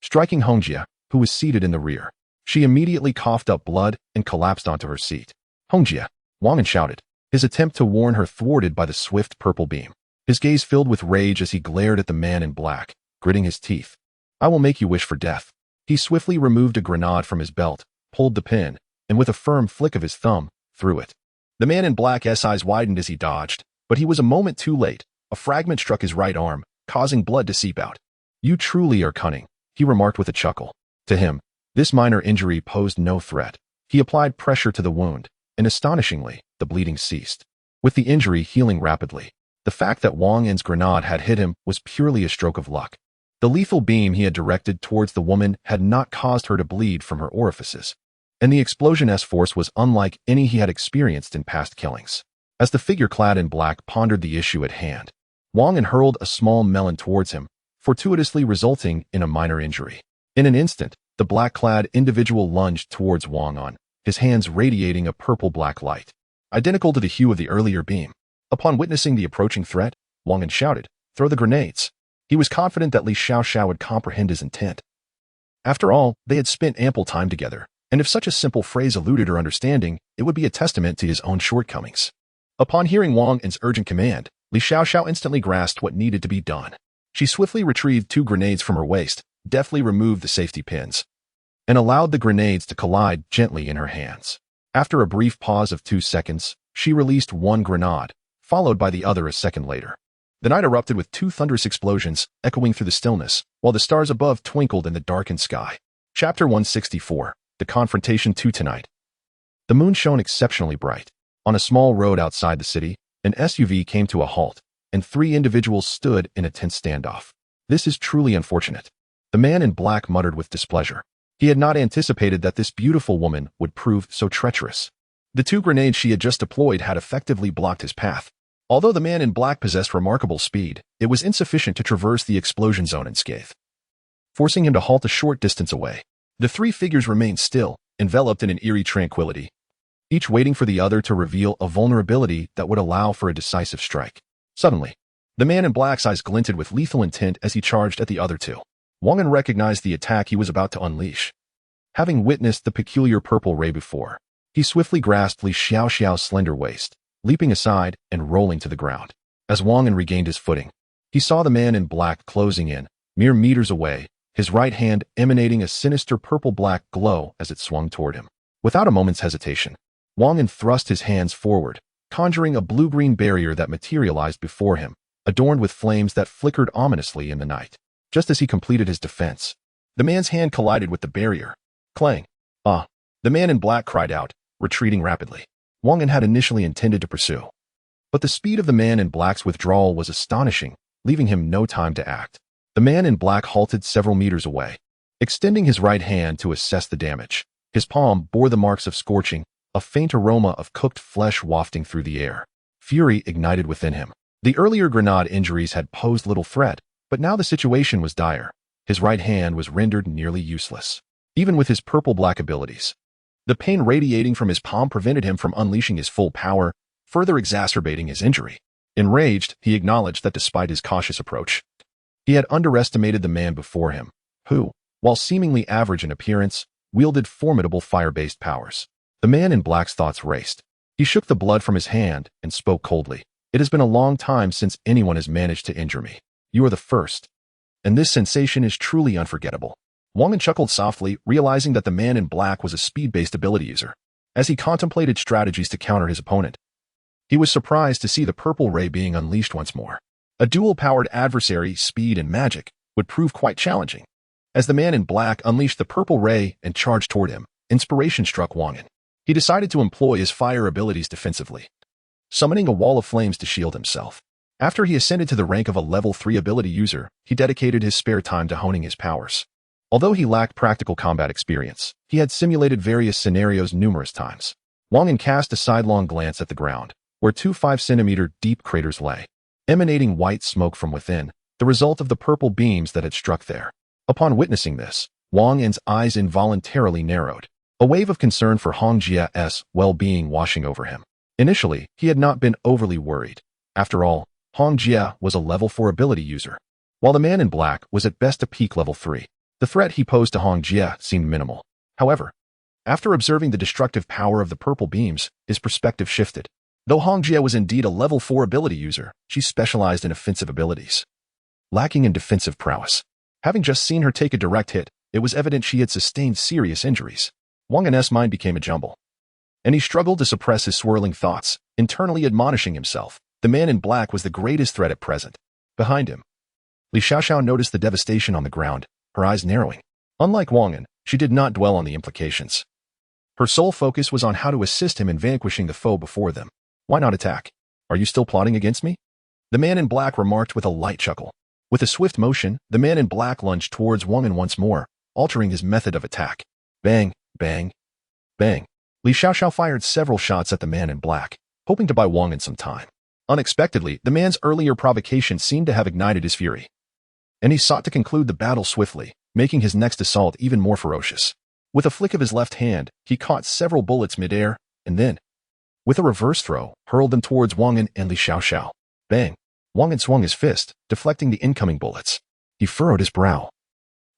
striking Hongjie, who was seated in the rear. She immediately coughed up blood and collapsed onto her seat. Hongjie, Wang An shouted, his attempt to warn her thwarted by the swift purple beam. His gaze filled with rage as he glared at the man in black, gritting his teeth. I will make you wish for death. He swiftly removed a grenade from his belt, pulled the pin, and with a firm flick of his thumb, threw it. The man in black's eyes widened as he dodged, but he was a moment too late. A fragment struck his right arm, causing blood to seep out. You truly are cunning, he remarked with a chuckle. To him, this minor injury posed no threat. He applied pressure to the wound, and astonishingly, the bleeding ceased. With the injury healing rapidly, the fact that Wang An's grenade had hit him was purely a stroke of luck. The lethal beam he had directed towards the woman had not caused her to bleed from her orifices, and the explosion's force was unlike any he had experienced in past killings. As the figure clad in black pondered the issue at hand, Wang An hurled a small melon towards him, fortuitously resulting in a minor injury. In an instant, the black-clad individual lunged towards Wang An, his hands radiating a purple-black light, identical to the hue of the earlier beam. Upon witnessing the approaching threat, Wang An shouted, "Throw the grenades." He was confident that Li Xiaoxiao would comprehend his intent. After all, they had spent ample time together, and if such a simple phrase eluded her understanding, it would be a testament to his own shortcomings. Upon hearing Wang An's urgent command, Li Xiaoxiao instantly grasped what needed to be done. She swiftly retrieved 2 grenades from her waist, deftly removed the safety pins, and allowed the grenades to collide gently in her hands. After a brief pause of 2 seconds, she released 1 grenade, followed by the other a second later. The night erupted with 2 thunderous explosions, echoing through the stillness, while the stars above twinkled in the darkened sky. Chapter 164, The Confrontation 2 Tonight. The moon shone exceptionally bright. On a small road outside the city, an SUV came to a halt, and 3 individuals stood in a tense standoff. This is truly unfortunate. The man in black muttered with displeasure. He had not anticipated that this beautiful woman would prove so treacherous. The 2 grenades she had just deployed had effectively blocked his path. Although the man in black possessed remarkable speed, it was insufficient to traverse the explosion zone unscathed, forcing him to halt a short distance away. The 3 figures remained still, enveloped in an eerie tranquility, each waiting for the other to reveal a vulnerability that would allow for a decisive strike. Suddenly, the man in black's eyes glinted with lethal intent as he charged at the other 2. Wang An recognized the attack he was about to unleash. Having witnessed the peculiar purple ray before, he swiftly grasped Li Xiaoxiao's slender waist, leaping aside and rolling to the ground. As Wang An regained his footing, he saw the man in black closing in, mere meters away, his right hand emanating a sinister purple-black glow as it swung toward him. Without a moment's hesitation, Wang An thrust his hands forward, conjuring a blue-green barrier that materialized before him, adorned with flames that flickered ominously in the night. Just as he completed his defense, the man's hand collided with the barrier. Clang! Ah! The man in black cried out, retreating rapidly. Wang An had initially intended to pursue, but the speed of the man in black's withdrawal was astonishing, leaving him no time to act. The man in black halted several meters away, extending his right hand to assess the damage. His palm bore the marks of scorching, a faint aroma of cooked flesh wafting through the air. Fury ignited within him. The earlier grenade injuries had posed little threat, but now the situation was dire. His right hand was rendered nearly useless, even with his purple-black abilities. The pain radiating from his palm prevented him from unleashing his full power, further exacerbating his injury. Enraged, he acknowledged that despite his cautious approach, he had underestimated the man before him, who, while seemingly average in appearance, wielded formidable fire-based powers. The man in black's thoughts raced. He shook the blood from his hand and spoke coldly. It has been a long time since anyone has managed to injure me. You are the first, and this sensation is truly unforgettable. Wang An chuckled softly, realizing that the man in black was a speed-based ability user. As he contemplated strategies to counter his opponent, he was surprised to see the purple ray being unleashed once more. A dual-powered adversary, speed and magic, would prove quite challenging. As the man in black unleashed the purple ray and charged toward him, inspiration struck Wang An. He decided to employ his fire abilities defensively, summoning a wall of flames to shield himself. After he ascended to the rank of a level 3 ability user, he dedicated his spare time to honing his powers. Although he lacked practical combat experience, he had simulated various scenarios numerous times. Wang An cast a sidelong glance at the ground, where 2 5-centimeter deep craters lay, emanating white smoke from within, the result of the purple beams that had struck there. Upon witnessing this, Wang An's eyes involuntarily narrowed. a wave of concern for Hong Jia's well-being washing over him. Initially, he had not been overly worried. After all, Hong Jia was a level 4 ability user, while the man in black was at best a peak level 3. The threat he posed to Hong Jia seemed minimal. However, after observing the destructive power of the purple beams, his perspective shifted. Though Hong Jia was indeed a level 4 ability user, she specialized in offensive abilities, lacking in defensive prowess. Having just seen her take a direct hit, it was evident she had sustained serious injuries. Wang An's mind became a jumble, and he struggled to suppress his swirling thoughts, internally admonishing himself. The man in black was the greatest threat at present. Behind him, Li Xiaoxiao noticed the devastation on the ground, her eyes narrowing. Unlike Wang An, she did not dwell on the implications. Her sole focus was on how to assist him in vanquishing the foe before them. Why not attack? Are you still plotting against me? The man in black remarked with a light chuckle. With a swift motion, the man in black lunged towards Wang An once more, altering his method of attack. Bang, bang, bang. Li Xiaoxiao fired several shots at the man in black, hoping to buy Wang An some time. Unexpectedly, the man's earlier provocation seemed to have ignited his fury, and he sought to conclude the battle swiftly, making his next assault even more ferocious. With a flick of his left hand, he caught several bullets midair, and then, with a reverse throw, hurled them towards Wang An and Li Xiaoxiao. Bang! Wang An swung his fist, deflecting the incoming bullets. He furrowed his brow,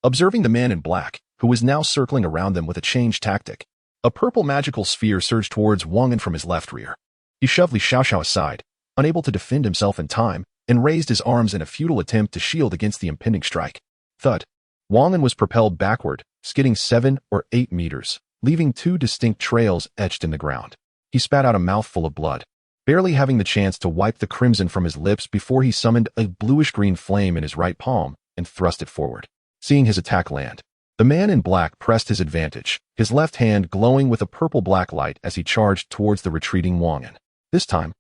observing the man in black, who was now circling around them with a changed tactic. A purple magical sphere surged towards Wang An from his left rear. He shoved Li Xiaoxiao aside, unable to defend himself in time, and raised his arms in a futile attempt to shield against the impending strike. Thud! Wang An was propelled backward, skidding 7 or 8 meters, leaving 2 distinct trails etched in the ground. He spat out a mouthful of blood, barely having the chance to wipe the crimson from his lips before he summoned a bluish-green flame in his right palm and thrust it forward. Seeing his attack land, the man in black pressed his advantage, his left hand glowing with a purple-black light as he charged towards the retreating Wang An. This time,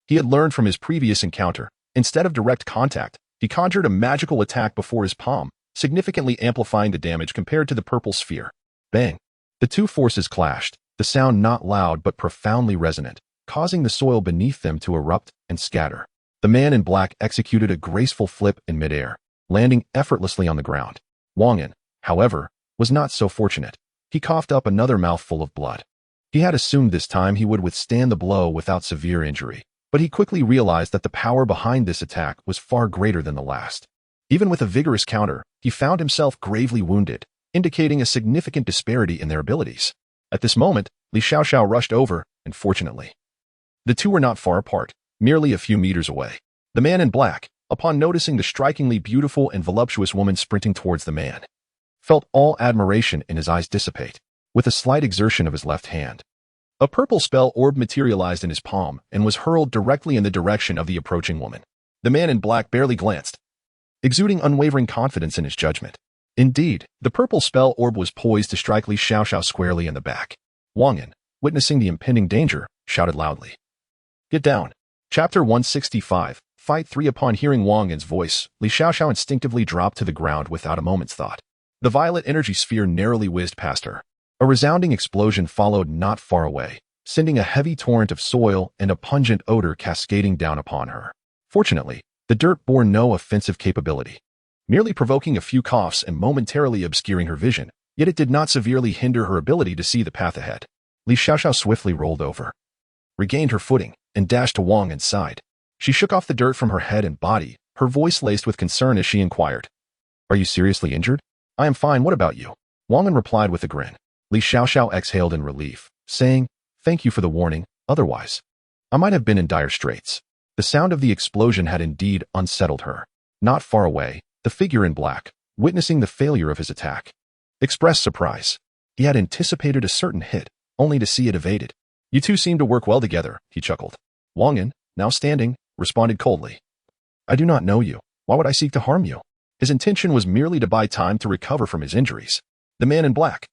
he had learned from his previous encounter. Instead of direct contact, he conjured a magical attack before his palm, significantly amplifying the damage compared to the purple sphere. Bang! The two forces clashed, the sound not loud but profoundly resonant, causing the soil beneath them to erupt and scatter. The man in black executed a graceful flip in midair, landing effortlessly on the ground. Wang An, however, was not so fortunate. He coughed up another mouthful of blood. He had assumed this time he would withstand the blow without severe injury, but he quickly realized that the power behind this attack was far greater than the last. Even with a vigorous counter, he found himself gravely wounded, indicating a significant disparity in their abilities. At this moment, Li Xiaoxiao rushed over, and fortunately, the two were not far apart, merely a few meters away. The man in black, upon noticing the strikingly beautiful and voluptuous woman sprinting towards the man, felt all admiration in his eyes dissipate. With a slight exertion of his left hand, a purple spell orb materialized in his palm and was hurled directly in the direction of the approaching woman. The man in black barely glanced, exuding unwavering confidence in his judgment. Indeed, the purple spell orb was poised to strike Li Xiaoxiao squarely in the back. Wang An, witnessing the impending danger, shouted loudly, "Get down!" Chapter 165, Fight 3. Upon hearing Wang An's voice, Li Xiaoxiao instinctively dropped to the ground without a moment's thought. The violet energy sphere narrowly whizzed past her. A resounding explosion followed not far away, sending a heavy torrent of soil and a pungent odor cascading down upon her. Fortunately, the dirt bore no offensive capability, merely provoking a few coughs and momentarily obscuring her vision, yet it did not severely hinder her ability to see the path ahead. Li Xiaoxiao swiftly rolled over, regained her footing, and dashed to Wang An's side. She shook off the dirt from her head and body, her voice laced with concern as she inquired, "Are you seriously injured?" "I am fine, what about you?" Wang An replied with a grin. Li Xiaoxiao exhaled in relief, saying, "Thank you for the warning, otherwise I might have been in dire straits." The sound of the explosion had indeed unsettled her. Not far away, the figure in black, witnessing the failure of his attack, expressed surprise. He had anticipated a certain hit, only to see it evaded. "You two seem to work well together," he chuckled. Wang An, now standing, responded coldly, "I do not know you. Why would I seek to harm you?" His intention was merely to buy time to recover from his injuries. The man in black,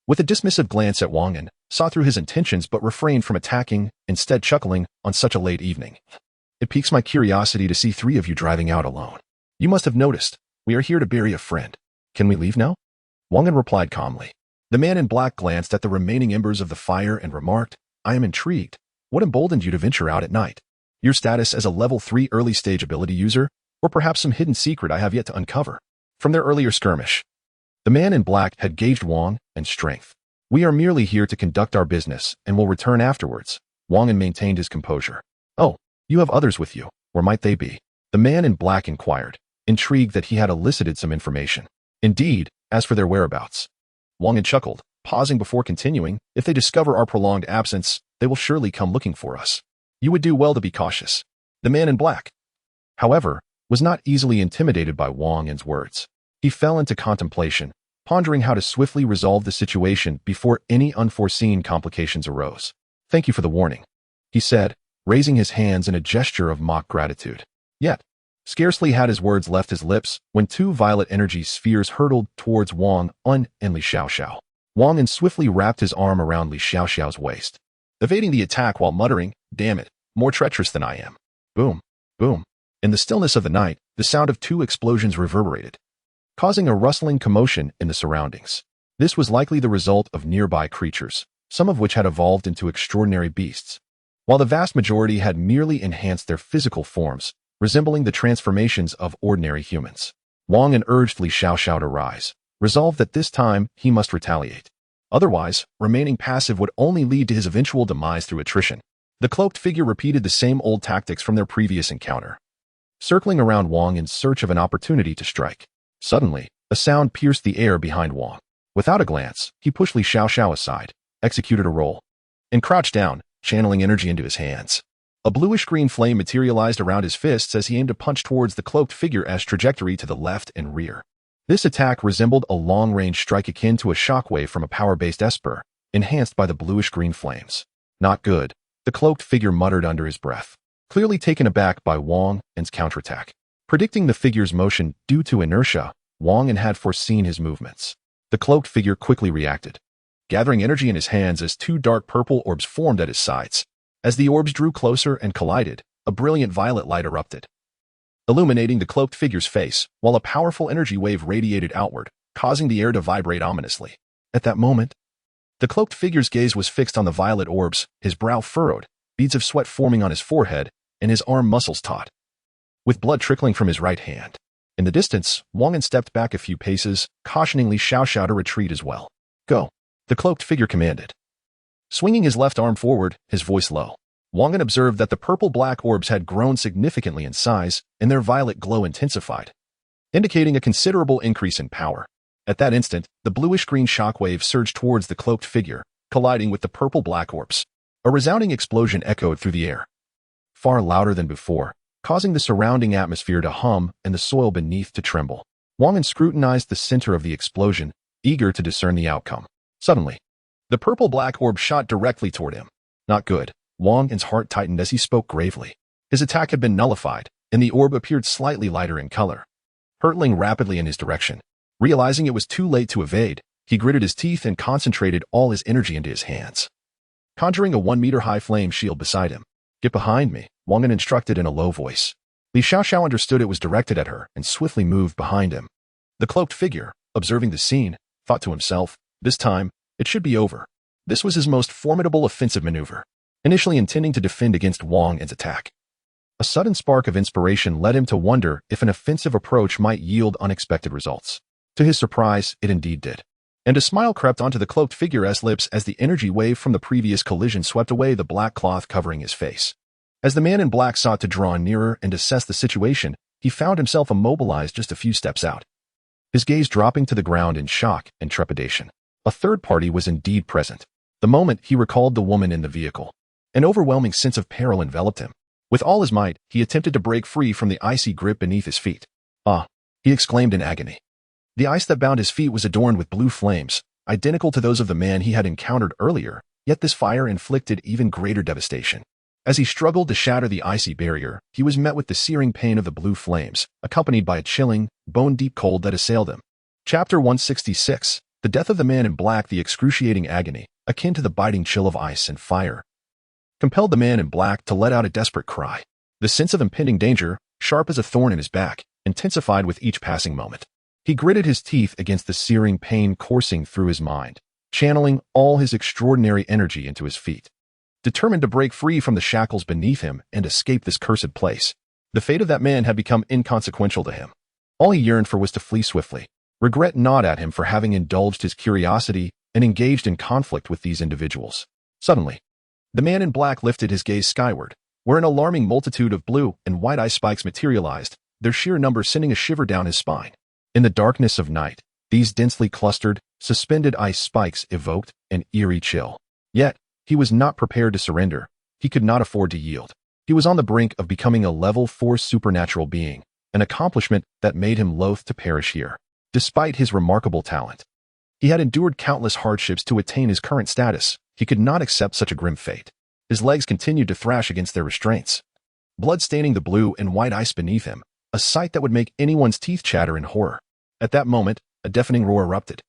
with a dismissive glance at Wang An, saw through his intentions but refrained from attacking, instead chuckling, "On such a late evening, it piques my curiosity to see 3 of you driving out alone. You must have noticed, we are here to bury a friend. Can we leave now?" Wang An replied calmly. The man in black glanced at the remaining embers of the fire and remarked, "I am intrigued. What emboldened you to venture out at night? Your status as a level 3 early-stage ability user, or perhaps some hidden secret I have yet to uncover?" From their earlier skirmish, the man in black had gauged Wang An's strength. We are merely here to conduct our business and will return afterwards. Wang An maintained his composure. Oh, you have others with you. Where might they be? The man in black inquired, intrigued that he had elicited some information. Indeed, as for their whereabouts. Wang An chuckled, pausing before continuing, if they discover our prolonged absence, they will surely come looking for us. You would do well to be cautious. The man in black, however, was not easily intimidated by Wang An's words. He fell into contemplation, pondering how to swiftly resolve the situation before any unforeseen complications arose. Thank you for the warning, he said, raising his hands in a gesture of mock gratitude. Yet, scarcely had his words left his lips when two violet energy spheres hurtled towards Wang An and Li Xiaoxiao. Wang An swiftly wrapped his arm around Li Xiaoxiao's waist, evading the attack while muttering, "Damn it, more treacherous than I am." Boom, boom. In the stillness of the night, the sound of two explosions reverberated, causing a rustling commotion in the surroundings. This was likely the result of nearby creatures, some of which had evolved into extraordinary beasts, while the vast majority had merely enhanced their physical forms, resembling the transformations of ordinary humans. Wang An urged Li Xiaoxiao to rise, resolved that this time he must retaliate. Otherwise, remaining passive would only lead to his eventual demise through attrition. The cloaked figure repeated the same old tactics from their previous encounter, circling around Wang in search of an opportunity to strike. Suddenly, a sound pierced the air behind Wang. Without a glance, he pushed Li Xiaoxiao aside, executed a roll, and crouched down, channeling energy into his hands. A bluish-green flame materialized around his fists as he aimed to punch towards the cloaked figure's trajectory to the left and rear. This attack resembled a long-range strike akin to a shockwave from a power-based esper, enhanced by the bluish-green flames. Not good, the cloaked figure muttered under his breath, clearly taken aback by Wang An's counterattack. Predicting the figure's motion due to inertia, Wang An had foreseen his movements. The cloaked figure quickly reacted, gathering energy in his hands as two dark purple orbs formed at his sides. As the orbs drew closer and collided, a brilliant violet light erupted, illuminating the cloaked figure's face, while a powerful energy wave radiated outward, causing the air to vibrate ominously. At that moment, the cloaked figure's gaze was fixed on the violet orbs, his brow furrowed, beads of sweat forming on his forehead, and his arm muscles taut, with blood trickling from his right hand. In the distance, Wang An stepped back a few paces, cautioning Li Xiaoxiao to retreat as well. Go, the cloaked figure commanded. Swinging his left arm forward, his voice low, Wang An observed that the purple-black orbs had grown significantly in size, and their violet glow intensified, indicating a considerable increase in power. At that instant, the bluish-green shockwave surged towards the cloaked figure, colliding with the purple-black orbs. A resounding explosion echoed through the air, far louder than before, causing the surrounding atmosphere to hum and the soil beneath to tremble. Wang An scrutinized the center of the explosion, eager to discern the outcome. Suddenly, the purple-black orb shot directly toward him. Not good. Wang An's heart tightened as he spoke gravely. His attack had been nullified, and the orb appeared slightly lighter in color, hurtling rapidly in his direction. Realizing it was too late to evade, he gritted his teeth and concentrated all his energy into his hands, conjuring a 1-meter-high flame shield beside him. Get behind me, Wang An instructed in a low voice. Li Xiaoxiao understood it was directed at her and swiftly moved behind him. The cloaked figure, observing the scene, thought to himself, this time, it should be over. This was his most formidable offensive maneuver, initially intending to defend against Wang An's attack. A sudden spark of inspiration led him to wonder if an offensive approach might yield unexpected results. To his surprise, it indeed did. And a smile crept onto the cloaked figure's lips as the energy wave from the previous collision swept away the black cloth covering his face. As the man in black sought to draw nearer and assess the situation, he found himself immobilized just a few steps out, his gaze dropping to the ground in shock and trepidation. A third party was indeed present. The moment he recalled the woman in the vehicle, an overwhelming sense of peril enveloped him. With all his might, he attempted to break free from the icy grip beneath his feet. Ah! He exclaimed in agony. The ice that bound his feet was adorned with blue flames, identical to those of the man he had encountered earlier, yet this fire inflicted even greater devastation. As he struggled to shatter the icy barrier, he was met with the searing pain of the blue flames, accompanied by a chilling, bone-deep cold that assailed him. Chapter 166. The Death of the Man in Black. The excruciating agony, akin to the biting chill of ice and fire, compelled the man in black to let out a desperate cry. The sense of impending danger, sharp as a thorn in his back, intensified with each passing moment. He gritted his teeth against the searing pain coursing through his mind, channeling all his extraordinary energy into his feet, determined to break free from the shackles beneath him and escape this cursed place. The fate of that man had become inconsequential to him. All he yearned for was to flee swiftly. Regret gnawed at him for having indulged his curiosity, and engaged in conflict with these individuals. Suddenly, the man in black lifted his gaze skyward, where an alarming multitude of blue and white ice spikes materialized, their sheer number sending a shiver down his spine. In the darkness of night, these densely clustered, suspended ice spikes evoked an eerie chill. Yet, he was not prepared to surrender. He could not afford to yield. He was on the brink of becoming a level 4 supernatural being, an accomplishment that made him loath to perish here. Despite his remarkable talent, he had endured countless hardships to attain his current status. He could not accept such a grim fate. His legs continued to thrash against their restraints, blood staining the blue and white ice beneath him, a sight that would make anyone's teeth chatter in horror. At that moment, a deafening roar erupted.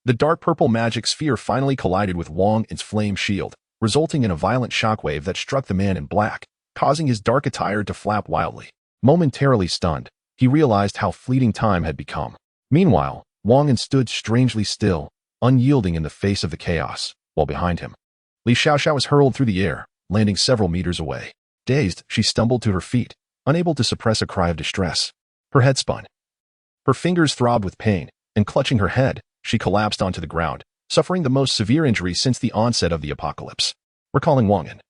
The dark purple magic sphere finally collided with Wang An's flame shield, resulting in a violent shockwave that struck the man in black, causing his dark attire to flap wildly. Momentarily stunned, he realized how fleeting time had become. Meanwhile, Wang An stood strangely still, unyielding in the face of the chaos, while behind him, Li Xiaoxiao was hurled through the air, landing several meters away. Dazed, she stumbled to her feet, unable to suppress a cry of distress. Her head spun. Her fingers throbbed with pain, and clutching her head, she collapsed onto the ground, suffering the most severe injury since the onset of the apocalypse. Recalling Wang An,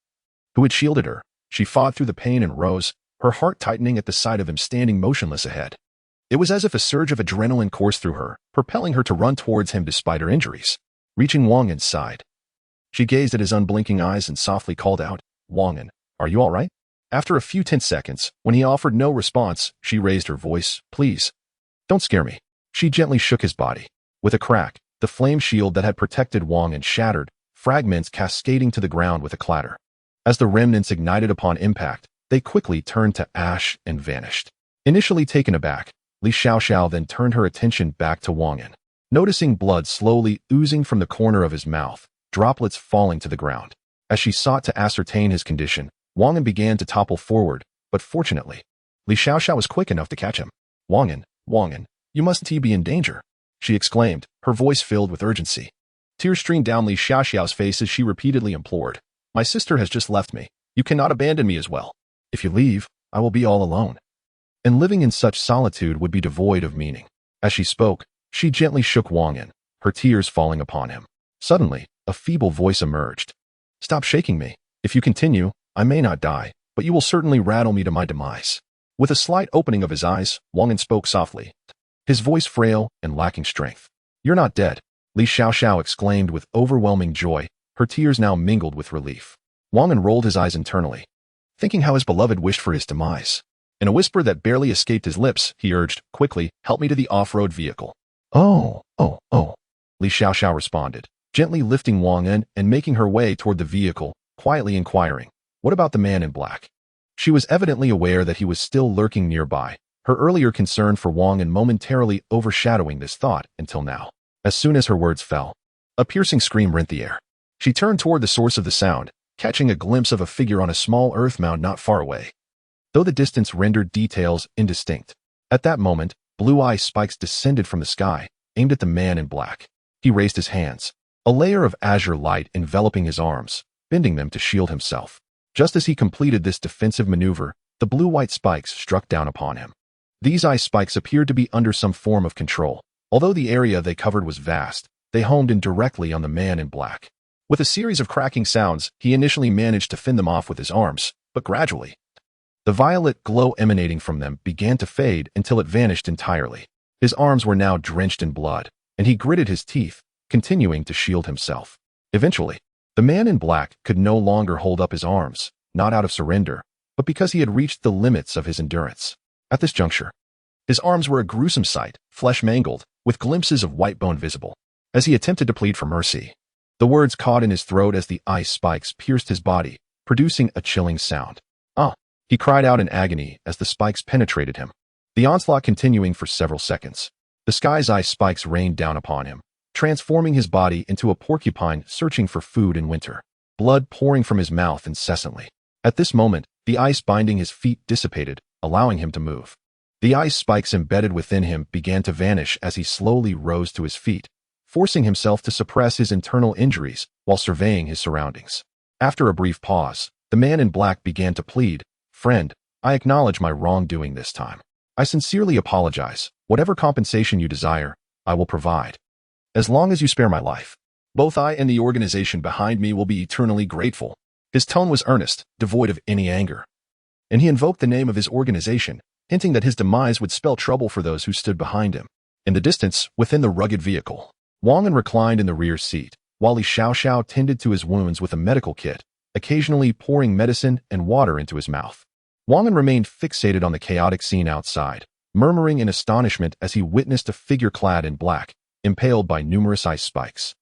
who had shielded her, she fought through the pain and rose, her heart tightening at the sight of him standing motionless ahead. It was as if a surge of adrenaline coursed through her, propelling her to run towards him despite her injuries. Reaching Wang An's side, she gazed at his unblinking eyes and softly called out, "Wang An, are you all right?" After a few tense seconds, when he offered no response, she raised her voice, "Please, don't scare me." She gently shook his body. With a crack, the flame shield that had protected Wang An shattered, fragments cascading to the ground with a clatter. As the remnants ignited upon impact, they quickly turned to ash and vanished. Initially taken aback, Li Xiaoxiao then turned her attention back to Wang An. Noticing blood slowly oozing from the corner of his mouth, droplets falling to the ground. As she sought to ascertain his condition, Wang An began to topple forward, but fortunately, Li Xiaoxiao was quick enough to catch him. Wang An, you must be in danger," she exclaimed, her voice filled with urgency. Tears streamed down Li Xiaoxiao's face as she repeatedly implored, "My sister has just left me. You cannot abandon me as well. If you leave, I will be all alone." And living in such solitude would be devoid of meaning. As she spoke, she gently shook Wang An, her tears falling upon him. Suddenly, a feeble voice emerged. "Stop shaking me. If you continue, I may not die, but you will certainly rattle me to my demise." With a slight opening of his eyes, Wang An spoke softly, his voice frail and lacking strength. "You're not dead," Li Xiaoxiao exclaimed with overwhelming joy, her tears now mingled with relief. Wang An rolled his eyes internally, thinking how his beloved wished for his demise. In a whisper that barely escaped his lips, he urged, "Quickly, help me to the off-road vehicle." Oh, Li Xiaoxiao responded, gently lifting Wang An and making her way toward the vehicle, quietly inquiring, "What about the man in black?" She was evidently aware that he was still lurking nearby, her earlier concern for Wang An momentarily overshadowing this thought until now. As soon as her words fell, a piercing scream rent the air. She turned toward the source of the sound, catching a glimpse of a figure on a small earth mound not far away, though the distance rendered details indistinct. At that moment, blue ice spikes descended from the sky, aimed at the man in black. He raised his hands, a layer of azure light enveloping his arms, bending them to shield himself. Just as he completed this defensive maneuver, the blue-white spikes struck down upon him. These ice spikes appeared to be under some form of control. Although the area they covered was vast, they homed in directly on the man in black. With a series of cracking sounds, he initially managed to fend them off with his arms, but gradually, the violet glow emanating from them began to fade until it vanished entirely. His arms were now drenched in blood, and he gritted his teeth, continuing to shield himself. Eventually, the man in black could no longer hold up his arms, not out of surrender, but because he had reached the limits of his endurance. At this juncture, his arms were a gruesome sight, flesh mangled, with glimpses of white bone visible. As he attempted to plead for mercy, the words caught in his throat as the ice spikes pierced his body, producing a chilling sound. "Ah!" he cried out in agony as the spikes penetrated him. The onslaught continuing for several seconds. The sky's ice spikes rained down upon him, transforming his body into a porcupine searching for food in winter, blood pouring from his mouth incessantly. At this moment, the ice binding his feet dissipated, allowing him to move. The ice spikes embedded within him began to vanish as he slowly rose to his feet, forcing himself to suppress his internal injuries while surveying his surroundings. After a brief pause, the man in black began to plead, "Friend, I acknowledge my wrongdoing this time. I sincerely apologize. Whatever compensation you desire, I will provide, as long as you spare my life." Both I and the organization behind me will be eternally grateful. His tone was earnest, devoid of any anger. And he invoked the name of his organization, hinting that his demise would spell trouble for those who stood behind him. In the distance, within the rugged vehicle, Wang An reclined in the rear seat, while Li Xiaoxiao tended to his wounds with a medical kit, occasionally pouring medicine and water into his mouth. Wang An remained fixated on the chaotic scene outside, murmuring in astonishment as he witnessed a figure clad in black, impaled by numerous ice spikes,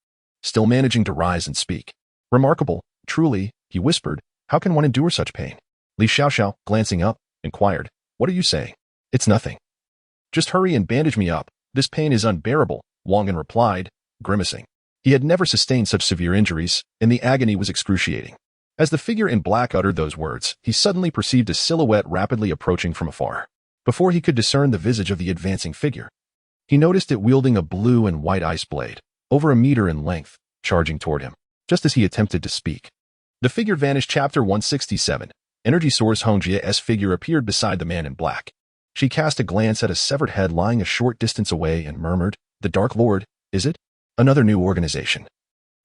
still managing to rise and speak. Remarkable, truly, he whispered. How can one endure such pain? Li Xiaoxiao, glancing up, inquired, What are you saying? It's nothing. Just hurry and bandage me up. This pain is unbearable, Wang An replied, grimacing. He had never sustained such severe injuries, and the agony was excruciating. As the figure in black uttered those words, he suddenly perceived a silhouette rapidly approaching from afar. Before he could discern the visage of the advancing figure, he noticed it wielding a blue and white ice blade, over a meter in length, charging toward him, just as he attempted to speak. The figure vanished. Chapter 167. Energy source. Hongjia's figure appeared beside the man in black. She cast a glance at a severed head lying a short distance away and murmured, The Dark Lord, is it? Another new organization.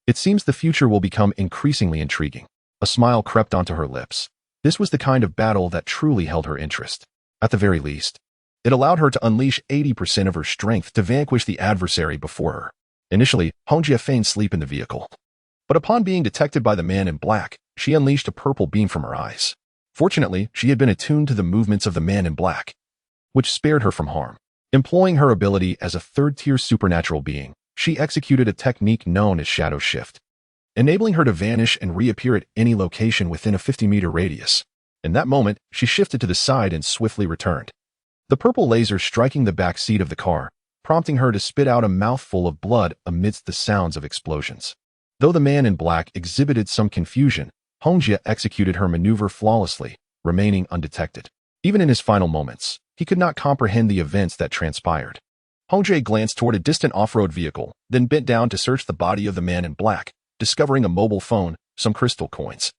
It seems the future will become increasingly intriguing. A smile crept onto her lips. This was the kind of battle that truly held her interest. At the very least, it allowed her to unleash 80% of her strength to vanquish the adversary before her. Initially, Hongjia feigned sleep in the vehicle. But upon being detected by the man in black, she unleashed a purple beam from her eyes. Fortunately, she had been attuned to the movements of the man in black, which spared her from harm. Employing her ability as a third-tier supernatural being, she executed a technique known as shadow shift, enabling her to vanish and reappear at any location within a 50-meter radius. In that moment, she shifted to the side and swiftly returned, the purple laser striking the back seat of the car, prompting her to spit out a mouthful of blood amidst the sounds of explosions. Though the man in black exhibited some confusion, Hongjia executed her maneuver flawlessly, remaining undetected. Even in his final moments, he could not comprehend the events that transpired. Hongjia glanced toward a distant off-road vehicle, then bent down to search the body of the man in black, discovering a mobile phone, some crystal coins,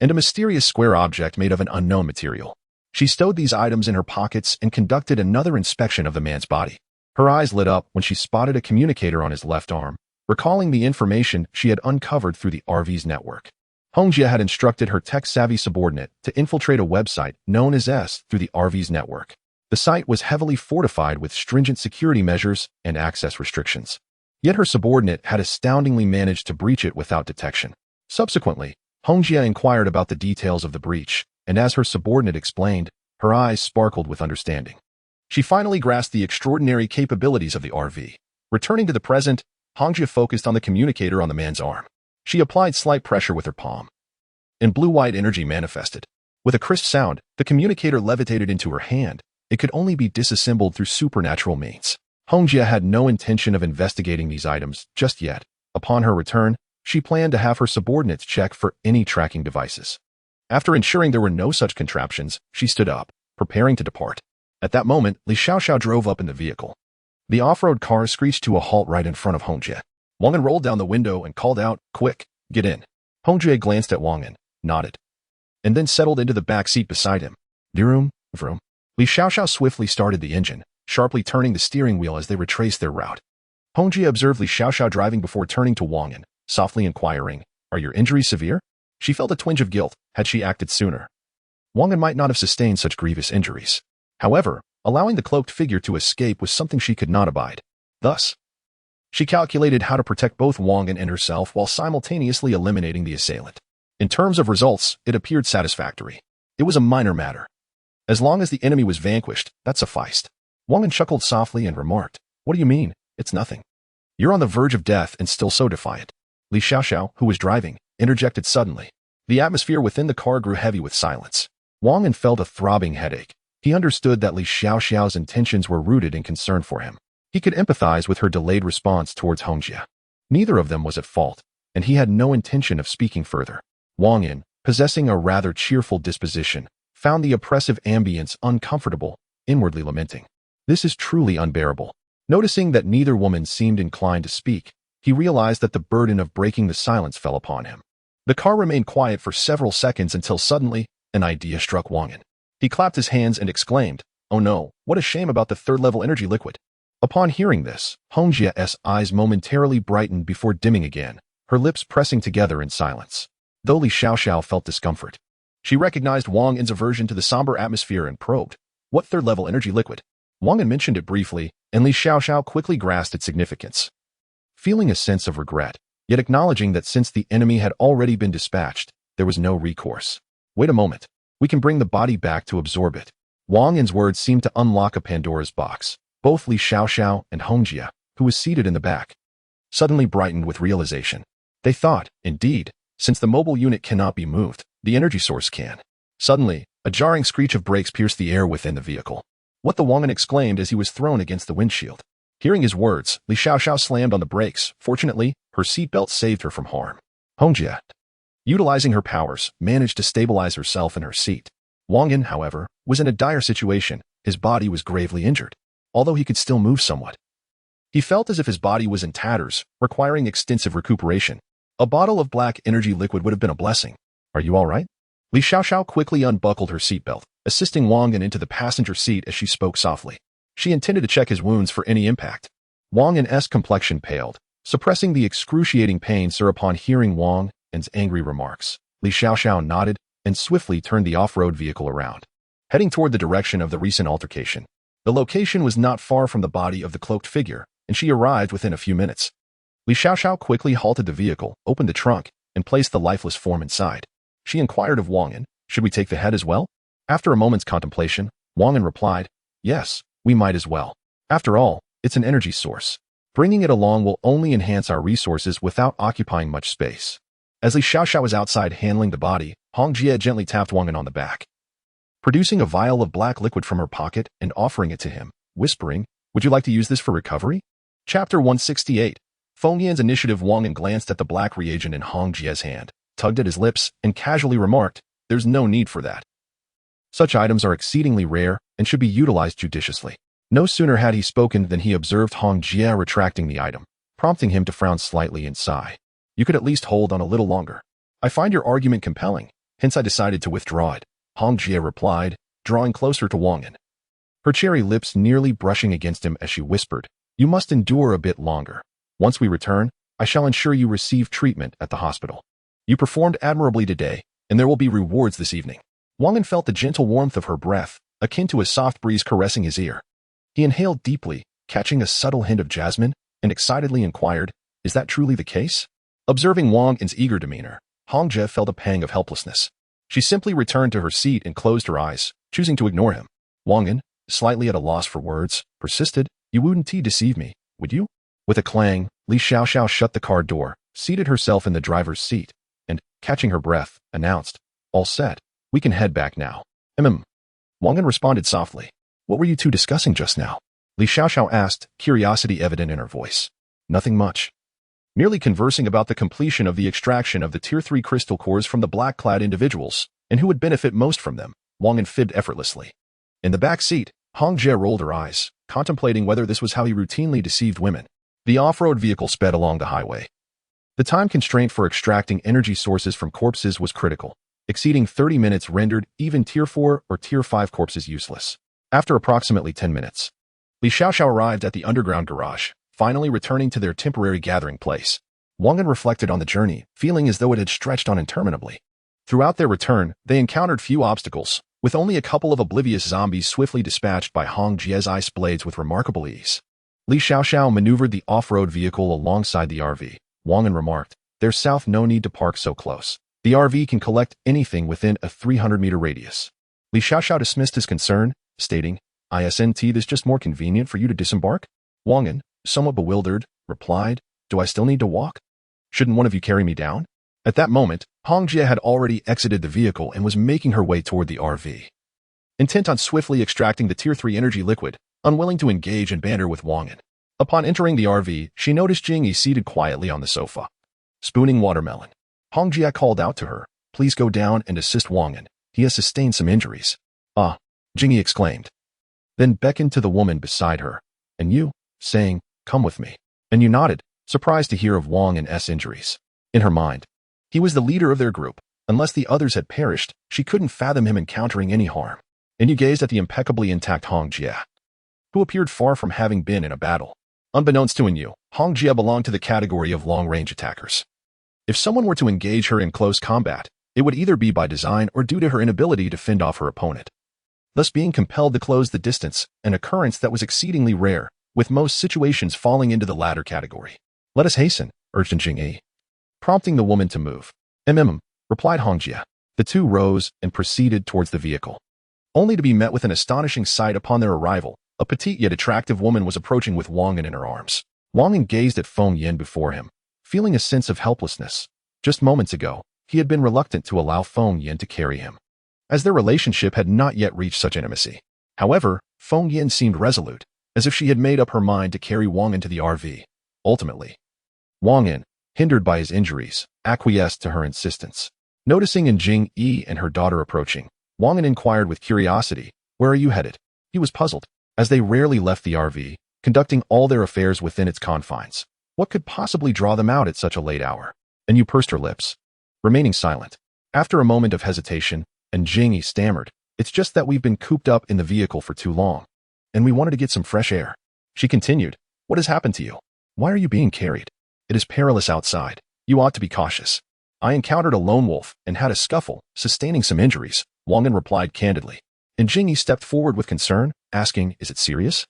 and a mysterious square object made of an unknown material. She stowed these items in her pockets and conducted another inspection of the man's body. Her eyes lit up when she spotted a communicator on his left arm, recalling the information she had uncovered through the RV's network. Hongjia had instructed her tech-savvy subordinate to infiltrate a website known as S through the RV's network. The site was heavily fortified with stringent security measures and access restrictions. Yet her subordinate had astoundingly managed to breach it without detection. Subsequently, Hongjia inquired about the details of the breach, and as her subordinate explained, her eyes sparkled with understanding. She finally grasped the extraordinary capabilities of the RV. Returning to the present, Hongjia focused on the communicator on the man's arm. She applied slight pressure with her palm, and blue-white energy manifested. With a crisp sound, the communicator levitated into her hand. It could only be disassembled through supernatural means. Hongjia had no intention of investigating these items just yet. Upon her return, she planned to have her subordinates check for any tracking devices. After ensuring there were no such contraptions, she stood up, preparing to depart. At that moment, Li Xiaoxiao drove up in the vehicle. The off-road car screeched to a halt right in front of Hongjia. Wang An rolled down the window and called out, Quick, get in. Hongjia glanced at Wang An, nodded, and then settled into the back seat beside him. Vroom, vroom. Li Xiaoxiao swiftly started the engine, sharply turning the steering wheel as they retraced their route. Hongjia observed Li Xiaoxiao driving before turning to Wang An, softly inquiring, Are your injuries severe? She felt a twinge of guilt. Had she acted sooner, Wang An might not have sustained such grievous injuries. However, allowing the cloaked figure to escape was something she could not abide. Thus, she calculated how to protect both Wang An and herself while simultaneously eliminating the assailant. In terms of results, it appeared satisfactory. It was a minor matter. As long as the enemy was vanquished, that sufficed. Wang An chuckled softly and remarked, What do you mean? It's nothing. You're on the verge of death and still so defiant. Li Xiaoxiao, who was driving, interjected suddenly. The atmosphere within the car grew heavy with silence. Wang An felt a throbbing headache. He understood that Li Xiaoxiao's intentions were rooted in concern for him. He could empathize with her delayed response towards Hongjia. Neither of them was at fault, and he had no intention of speaking further. Wang An, possessing a rather cheerful disposition, found the oppressive ambience uncomfortable, inwardly lamenting. This is truly unbearable. Noticing that neither woman seemed inclined to speak, he realized that the burden of breaking the silence fell upon him. The car remained quiet for several seconds until suddenly, an idea struck Wang An. He clapped his hands and exclaimed, Oh no, what a shame about the third-level energy liquid. Upon hearing this, Hong Jie's eyes momentarily brightened before dimming again, her lips pressing together in silence. Though Li Xiaoxiao felt discomfort, she recognized Wang An's aversion to the somber atmosphere and probed, "What third-level energy liquid?" Wang An mentioned it briefly, and Li Xiaoxiao quickly grasped its significance. Feeling a sense of regret, yet acknowledging that since the enemy had already been dispatched, there was no recourse. "Wait a moment. We can bring the body back to absorb it." Wang An's words seemed to unlock a Pandora's box. Both Li Xiaoxiao and Hong Jie, who was seated in the back, suddenly brightened with realization. They thought, indeed, since the mobile unit cannot be moved, the energy source can. Suddenly, a jarring screech of brakes pierced the air within the vehicle. "What the?" Wang An exclaimed as he was thrown against the windshield. Hearing his words, Li Xiaoxiao slammed on the brakes. Fortunately, her seatbelt saved her from harm. Hong Jie, utilizing her powers, managed to stabilize herself in her seat. Wang An, however, was in a dire situation. His body was gravely injured, although he could still move somewhat. He felt as if his body was in tatters, requiring extensive recuperation. A bottle of black energy liquid would have been a blessing. "Are you all right?" Li Xiaoxiao quickly unbuckled her seatbelt, assisting Wang An into the passenger seat as she spoke softly. She intended to check his wounds for any impact. Wang An's complexion paled, suppressing the excruciating pain upon hearing Wang An's angry remarks. Li Xiaoxiao nodded and swiftly turned the off-road vehicle around, heading toward the direction of the recent altercation. The location was not far from the body of the cloaked figure, and she arrived within a few minutes. Li Xiaoxiao quickly halted the vehicle, opened the trunk, and placed the lifeless form inside. She inquired of Wang An, "Should we take the head as well?" After a moment's contemplation, Wang An replied, "Yes, we might as well. After all, it's an energy source. Bringing it along will only enhance our resources without occupying much space." As Li Xiaoxiao was outside handling the body, Hong Jie gently tapped Wang An on the back, producing a vial of black liquid from her pocket and offering it to him, whispering, "Would you like to use this for recovery?" Chapter 168. Feng Yan's initiative. Wang An glanced at the black reagent in Hong Jie's hand, tugged at his lips, and casually remarked, "There's no need for that. Such items are exceedingly rare and should be utilized judiciously." No sooner had he spoken than he observed Hong Jie retracting the item, prompting him to frown slightly and sigh. "You could at least hold on a little longer. I find your argument compelling, hence I decided to withdraw it," Hong Jie replied, drawing closer to Wang An, her cherry lips nearly brushing against him as she whispered, "You must endure a bit longer. Once we return, I shall ensure you receive treatment at the hospital. You performed admirably today, and there will be rewards this evening." Wang An felt the gentle warmth of her breath, akin to a soft breeze caressing his ear. He inhaled deeply, catching a subtle hint of jasmine, and excitedly inquired, "Is that truly the case?" Observing Wang An's eager demeanor, Hong Jie felt a pang of helplessness. She simply returned to her seat and closed her eyes, choosing to ignore him. Wang An, slightly at a loss for words, persisted, "You wouldn't deceive me, would you?" With a clang, Li Xiaoxiao shut the car door, seated herself in the driver's seat, and, catching her breath, announced, "All set. We can head back now." Wang An responded softly. "What were you two discussing just now?" Li Xiaoxiao asked, curiosity evident in her voice. "Nothing much. Merely conversing about the completion of the extraction of the Tier 3 crystal cores from the black-clad individuals, and who would benefit most from them," Wang An fibbed effortlessly. In the back seat, Hong Jie rolled her eyes, contemplating whether this was how he routinely deceived women. The off-road vehicle sped along the highway. The time constraint for extracting energy sources from corpses was critical. Exceeding 30 minutes rendered even Tier 4 or Tier 5 corpses useless. After approximately 10 minutes, Li Xiaoxiao arrived at the underground garage, finally returning to their temporary gathering place. Wang An reflected on the journey, feeling as though it had stretched on interminably. Throughout their return, they encountered few obstacles, with only a couple of oblivious zombies swiftly dispatched by Hong Jie's ice blades with remarkable ease. Li Xiaoxiao maneuvered the off-road vehicle alongside the RV. Wang An remarked, "There's south no need to park so close. The RV can collect anything within a 300-meter radius." Li Xiaoxiao dismissed his concern, stating, "Isn't this just more convenient for you to disembark?" Wang An, somewhat bewildered, replied, "Do I still need to walk? Shouldn't one of you carry me down?" At that moment, Hong Jie had already exited the vehicle and was making her way toward the RV, intent on swiftly extracting the Tier 3 energy liquid, unwilling to engage in banter with Wang An. Upon entering the RV, she noticed Jingyi seated quietly on the sofa, spooning watermelon. Hong Jie called out to her, "Please go down and assist Wang An. He has sustained some injuries." "Ah," Jingyi exclaimed, then beckoned to the woman beside her, "And you," saying, "Come with me." And you nodded, surprised to hear of Wang An's injuries. In her mind, he was the leader of their group. Unless the others had perished, she couldn't fathom him encountering any harm. And you gazed at the impeccably intact Hong Jie, who appeared far from having been in a battle. Unbeknownst to Yu, Hong Jie belonged to the category of long-range attackers. If someone were to engage her in close combat, it would either be by design or due to her inability to fend off her opponent, thus being compelled to close the distance, an occurrence that was exceedingly rare, with most situations falling into the latter category. "Let us hasten," urged Jing, prompting the woman to move. Replied Hong Jie. The two rose and proceeded towards the vehicle, only to be met with an astonishing sight upon their arrival. A petite yet attractive woman was approaching with Wang An in her arms. Wang An gazed at Feng Yin before him, feeling a sense of helplessness. Just moments ago, he had been reluctant to allow Feng Yin to carry him, as their relationship had not yet reached such intimacy. However, Feng Yin seemed resolute, as if she had made up her mind to carry Wang An to the RV. Ultimately, Wang An, hindered by his injuries, acquiesced to her insistence. Noticing Jing and her daughter approaching, Wang An inquired with curiosity, "Where are you headed?" He was puzzled, as they rarely left the RV, conducting all their affairs within its confines. What could possibly draw them out at such a late hour? And Yu pursed her lips, remaining silent. After a moment of hesitation, Jing stammered, "It's just that we've been cooped up in the vehicle for too long, and we wanted to get some fresh air." She continued, "What has happened to you? Why are you being carried? It is perilous outside. You ought to be cautious." "I encountered a lone wolf and had a scuffle, sustaining some injuries," Wang An replied candidly. Jing stepped forward with concern, asking, "Is it serious?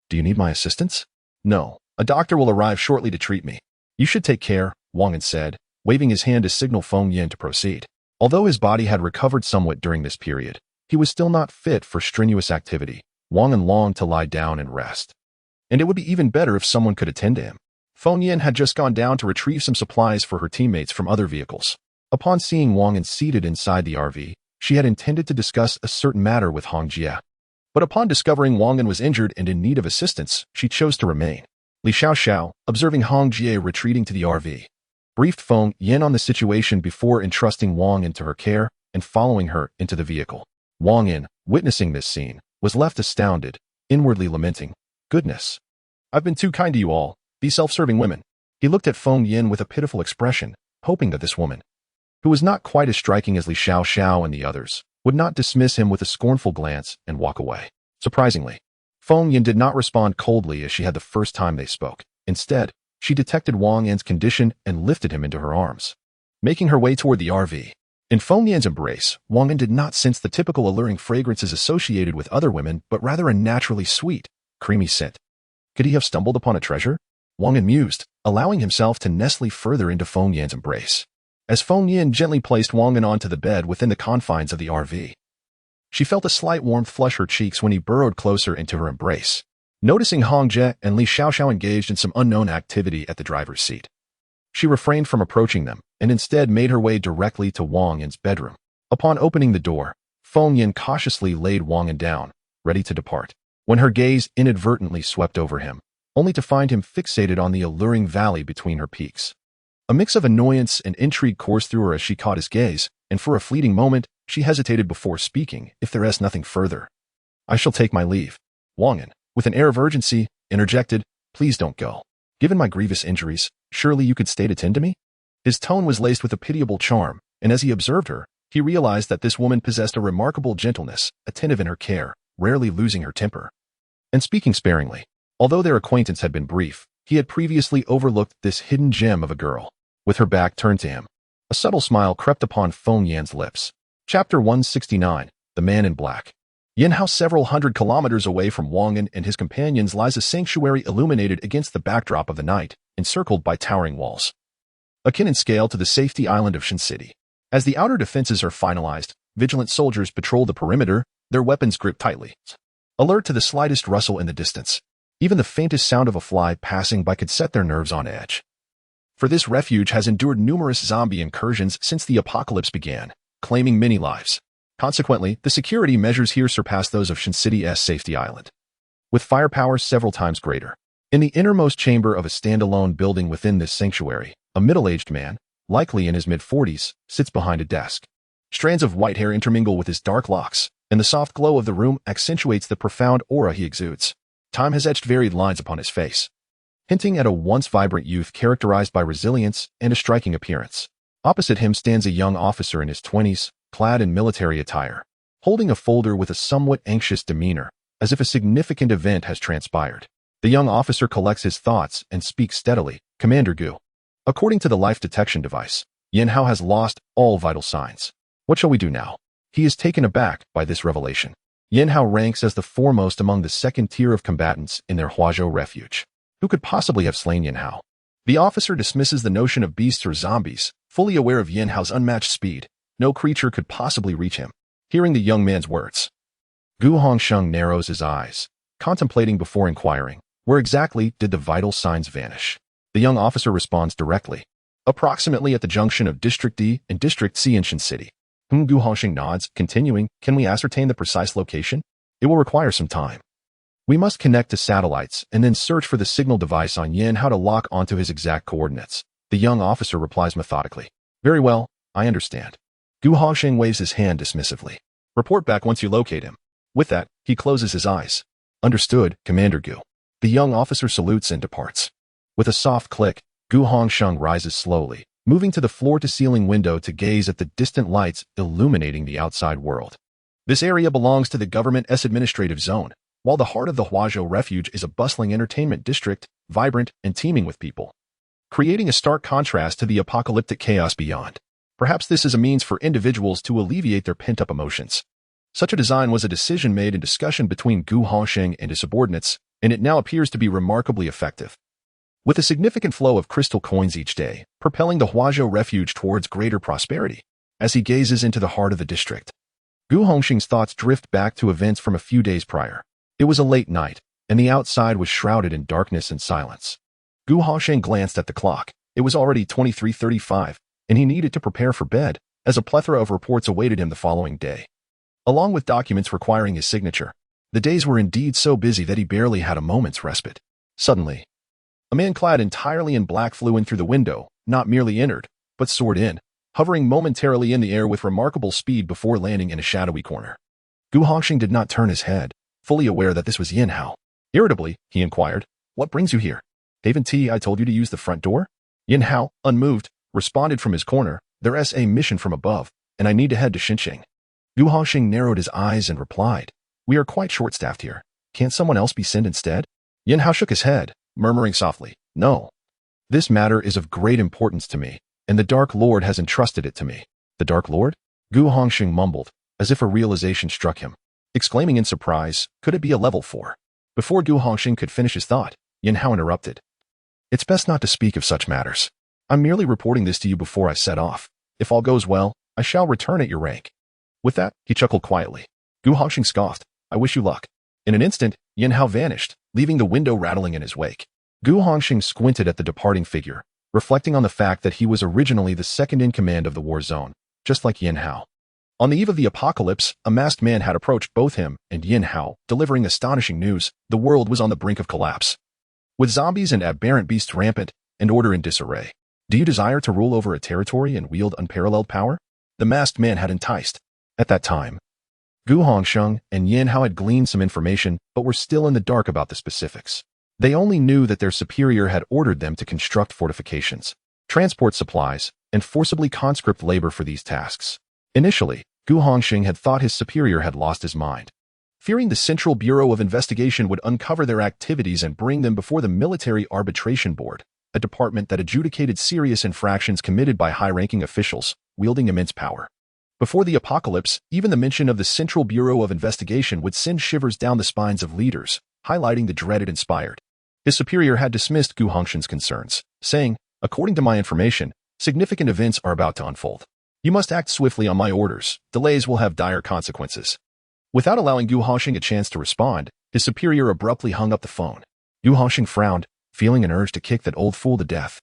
Do you need my assistance?" "No. A doctor will arrive shortly to treat me." "You should take care," Wang An said, waving his hand to signal Feng Yin to proceed. Although his body had recovered somewhat during this period, he was still not fit for strenuous activity. Wang An longed to lie down and rest. And it would be even better if someone could attend to him. Feng Yin had just gone down to retrieve some supplies for her teammates from other vehicles. Upon seeing Wang An seated inside the RV, she had intended to discuss a certain matter with Hong Jie. But upon discovering Wang An was injured and in need of assistance, she chose to remain. Li Xiaoxiao, observing Hong Jie retreating to the RV, briefed Feng Yin on the situation before entrusting Wang An to her care and following her into the vehicle. Wang An, witnessing this scene, was left astounded, inwardly lamenting, "Goodness, I've been too kind to you all, these self-serving women." He looked at Feng Yin with a pitiful expression, hoping that this woman, who was not quite as striking as Li Xiaoxiao and the others, would not dismiss him with a scornful glance and walk away. Surprisingly, Feng Yin did not respond coldly as she had the first time they spoke. Instead, she detected Wang An's condition and lifted him into her arms, making her way toward the RV. In Feng Yan's embrace, Wang An did not sense the typical alluring fragrances associated with other women, but rather a naturally sweet, creamy scent. Could he have stumbled upon a treasure? Wang An mused, allowing himself to nestle further into Feng Yan's embrace. As Feng Yin gently placed Wang An onto the bed within the confines of the RV, she felt a slight warmth flush her cheeks when he burrowed closer into her embrace. Noticing Hong Jie and Li Xiaoxiao engaged in some unknown activity at the driver's seat, she refrained from approaching them and instead made her way directly to Wang An's bedroom. Upon opening the door, Feng Yin cautiously laid Wang An down, ready to depart, when her gaze inadvertently swept over him, only to find him fixated on the alluring valley between her peaks. A mix of annoyance and intrigue coursed through her as she caught his gaze, and for a fleeting moment, she hesitated before speaking, "If there is nothing further, I shall take my leave." Wang An, with an air of urgency, interjected, "Please don't go. Given my grievous injuries, surely you could stay to tend to me?" His tone was laced with a pitiable charm, and as he observed her, he realized that this woman possessed a remarkable gentleness, attentive in her care, rarely losing her temper, and speaking sparingly. Although their acquaintance had been brief, he had previously overlooked this hidden gem of a girl. With her back turned to him, a subtle smile crept upon Feng Yan's lips. Chapter 169, The Man in Black. Yinhao, several hundred kilometers away from Wang An and his companions, lies a sanctuary illuminated against the backdrop of the night, encircled by towering walls, akin in scale to the safety island of Shen City. As the outer defenses are finalized, vigilant soldiers patrol the perimeter, their weapons gripped tightly, alert to the slightest rustle in the distance. Even the faintest sound of a fly passing by could set their nerves on edge. For this refuge has endured numerous zombie incursions since the apocalypse began, claiming many lives. Consequently, the security measures here surpass those of Shen City's safety island, with firepower several times greater. In the innermost chamber of a standalone building within this sanctuary, a middle-aged man, likely in his mid-40s, sits behind a desk. Strands of white hair intermingle with his dark locks, and the soft glow of the room accentuates the profound aura he exudes. Time has etched varied lines upon his face, hinting at a once vibrant youth characterized by resilience and a striking appearance. Opposite him stands a young officer in his 20s, clad in military attire, holding a folder with a somewhat anxious demeanor, as if a significant event has transpired. The young officer collects his thoughts and speaks steadily. Commander Gu. According to the life detection device, Yin Hao has lost all vital signs. What shall we do now? He is taken aback by this revelation. Yin Hao ranks as the foremost among the second tier of combatants in their Huazhou refuge. Who could possibly have slain Yin Hao? The officer dismisses the notion of beasts or zombies, fully aware of Yin Hao's unmatched speed. No creature could possibly reach him. Hearing the young man's words, Gu Hongsheng narrows his eyes, contemplating before inquiring, where exactly did the vital signs vanish? The young officer responds directly. Approximately at the junction of District D and District C in Shin City. Gu Hongsheng nods, continuing, can we ascertain the precise location? It will require some time. We must connect to satellites and then search for the signal device on Yin Hao to lock onto his exact coordinates. The young officer replies methodically. Very well, I understand. Gu Hongsheng waves his hand dismissively. Report back once you locate him. With that, he closes his eyes. Understood, Commander Gu. The young officer salutes and departs. With a soft click, Gu Hongsheng rises slowly, moving to the floor-to-ceiling window to gaze at the distant lights illuminating the outside world. This area belongs to the government's administrative zone, while the heart of the Huazhou refuge is a bustling entertainment district, vibrant and teeming with people, creating a stark contrast to the apocalyptic chaos beyond. Perhaps this is a means for individuals to alleviate their pent-up emotions. Such a design was a decision made in discussion between Gu Hongsheng and his subordinates, and it now appears to be remarkably effective. With a significant flow of crystal coins each day, propelling the Huazhou refuge towards greater prosperity, as he gazes into the heart of the district. Gu Hongsheng's thoughts drift back to events from a few days prior. It was a late night, and the outside was shrouded in darkness and silence. Gu Hongsheng glanced at the clock. It was already 23:35, and he needed to prepare for bed, as a plethora of reports awaited him the following day, along with documents requiring his signature. The days were indeed so busy that he barely had a moment's respite. Suddenly, a man clad entirely in black flew in through the window, not merely entered, but soared in, hovering momentarily in the air with remarkable speed before landing in a shadowy corner. Gu Hongsheng did not turn his head, fully aware that this was Yin Hao. Irritably, he inquired, what brings you here? Haven't I told you to use the front door? Yin Hao, unmoved, responded from his corner, there's a mission from above, and I need to head to Xinjiang. Gu Hongsheng narrowed his eyes and replied, we are quite short-staffed here. Can't someone else be sent instead? Yin Hao shook his head, murmuring softly, no. This matter is of great importance to me, and the Dark Lord has entrusted it to me. The Dark Lord? Gu Hongsheng mumbled, as if a realization struck him. Exclaiming in surprise, could it be a level 4? Before Gu Hongsheng could finish his thought, Yin Hao interrupted. It's best not to speak of such matters. I'm merely reporting this to you before I set off. If all goes well, I shall return at your rank. With that, he chuckled quietly. Gu Hongsheng scoffed, I wish you luck. In an instant, Yin Hao vanished, leaving the window rattling in his wake. Gu Hongsheng squinted at the departing figure, reflecting on the fact that he was originally the second in command of the war zone, just like Yin Hao. On the eve of the apocalypse, a masked man had approached both him and Yin Hao, delivering astonishing news. The world was on the brink of collapse, with zombies and aberrant beasts rampant, and order in disarray. Do you desire to rule over a territory and wield unparalleled power? The masked man had enticed. At that time, Gu Hongsheng and Yin Hao had gleaned some information, but were still in the dark about the specifics. They only knew that their superior had ordered them to construct fortifications, transport supplies, and forcibly conscript labor for these tasks. Initially, Gu Hongsheng had thought his superior had lost his mind, fearing the Central Bureau of Investigation would uncover their activities and bring them before the Military Arbitration Board, a department that adjudicated serious infractions committed by high-ranking officials, wielding immense power. Before the apocalypse, even the mention of the Central Bureau of Investigation would send shivers down the spines of leaders, highlighting the dread it inspired. His superior had dismissed Gu Hongsheng's concerns, saying, according to my information, significant events are about to unfold. You must act swiftly on my orders. Delays will have dire consequences. Without allowing Gu Hongsheng a chance to respond, his superior abruptly hung up the phone. Gu Hongsheng frowned, feeling an urge to kick that old fool to death.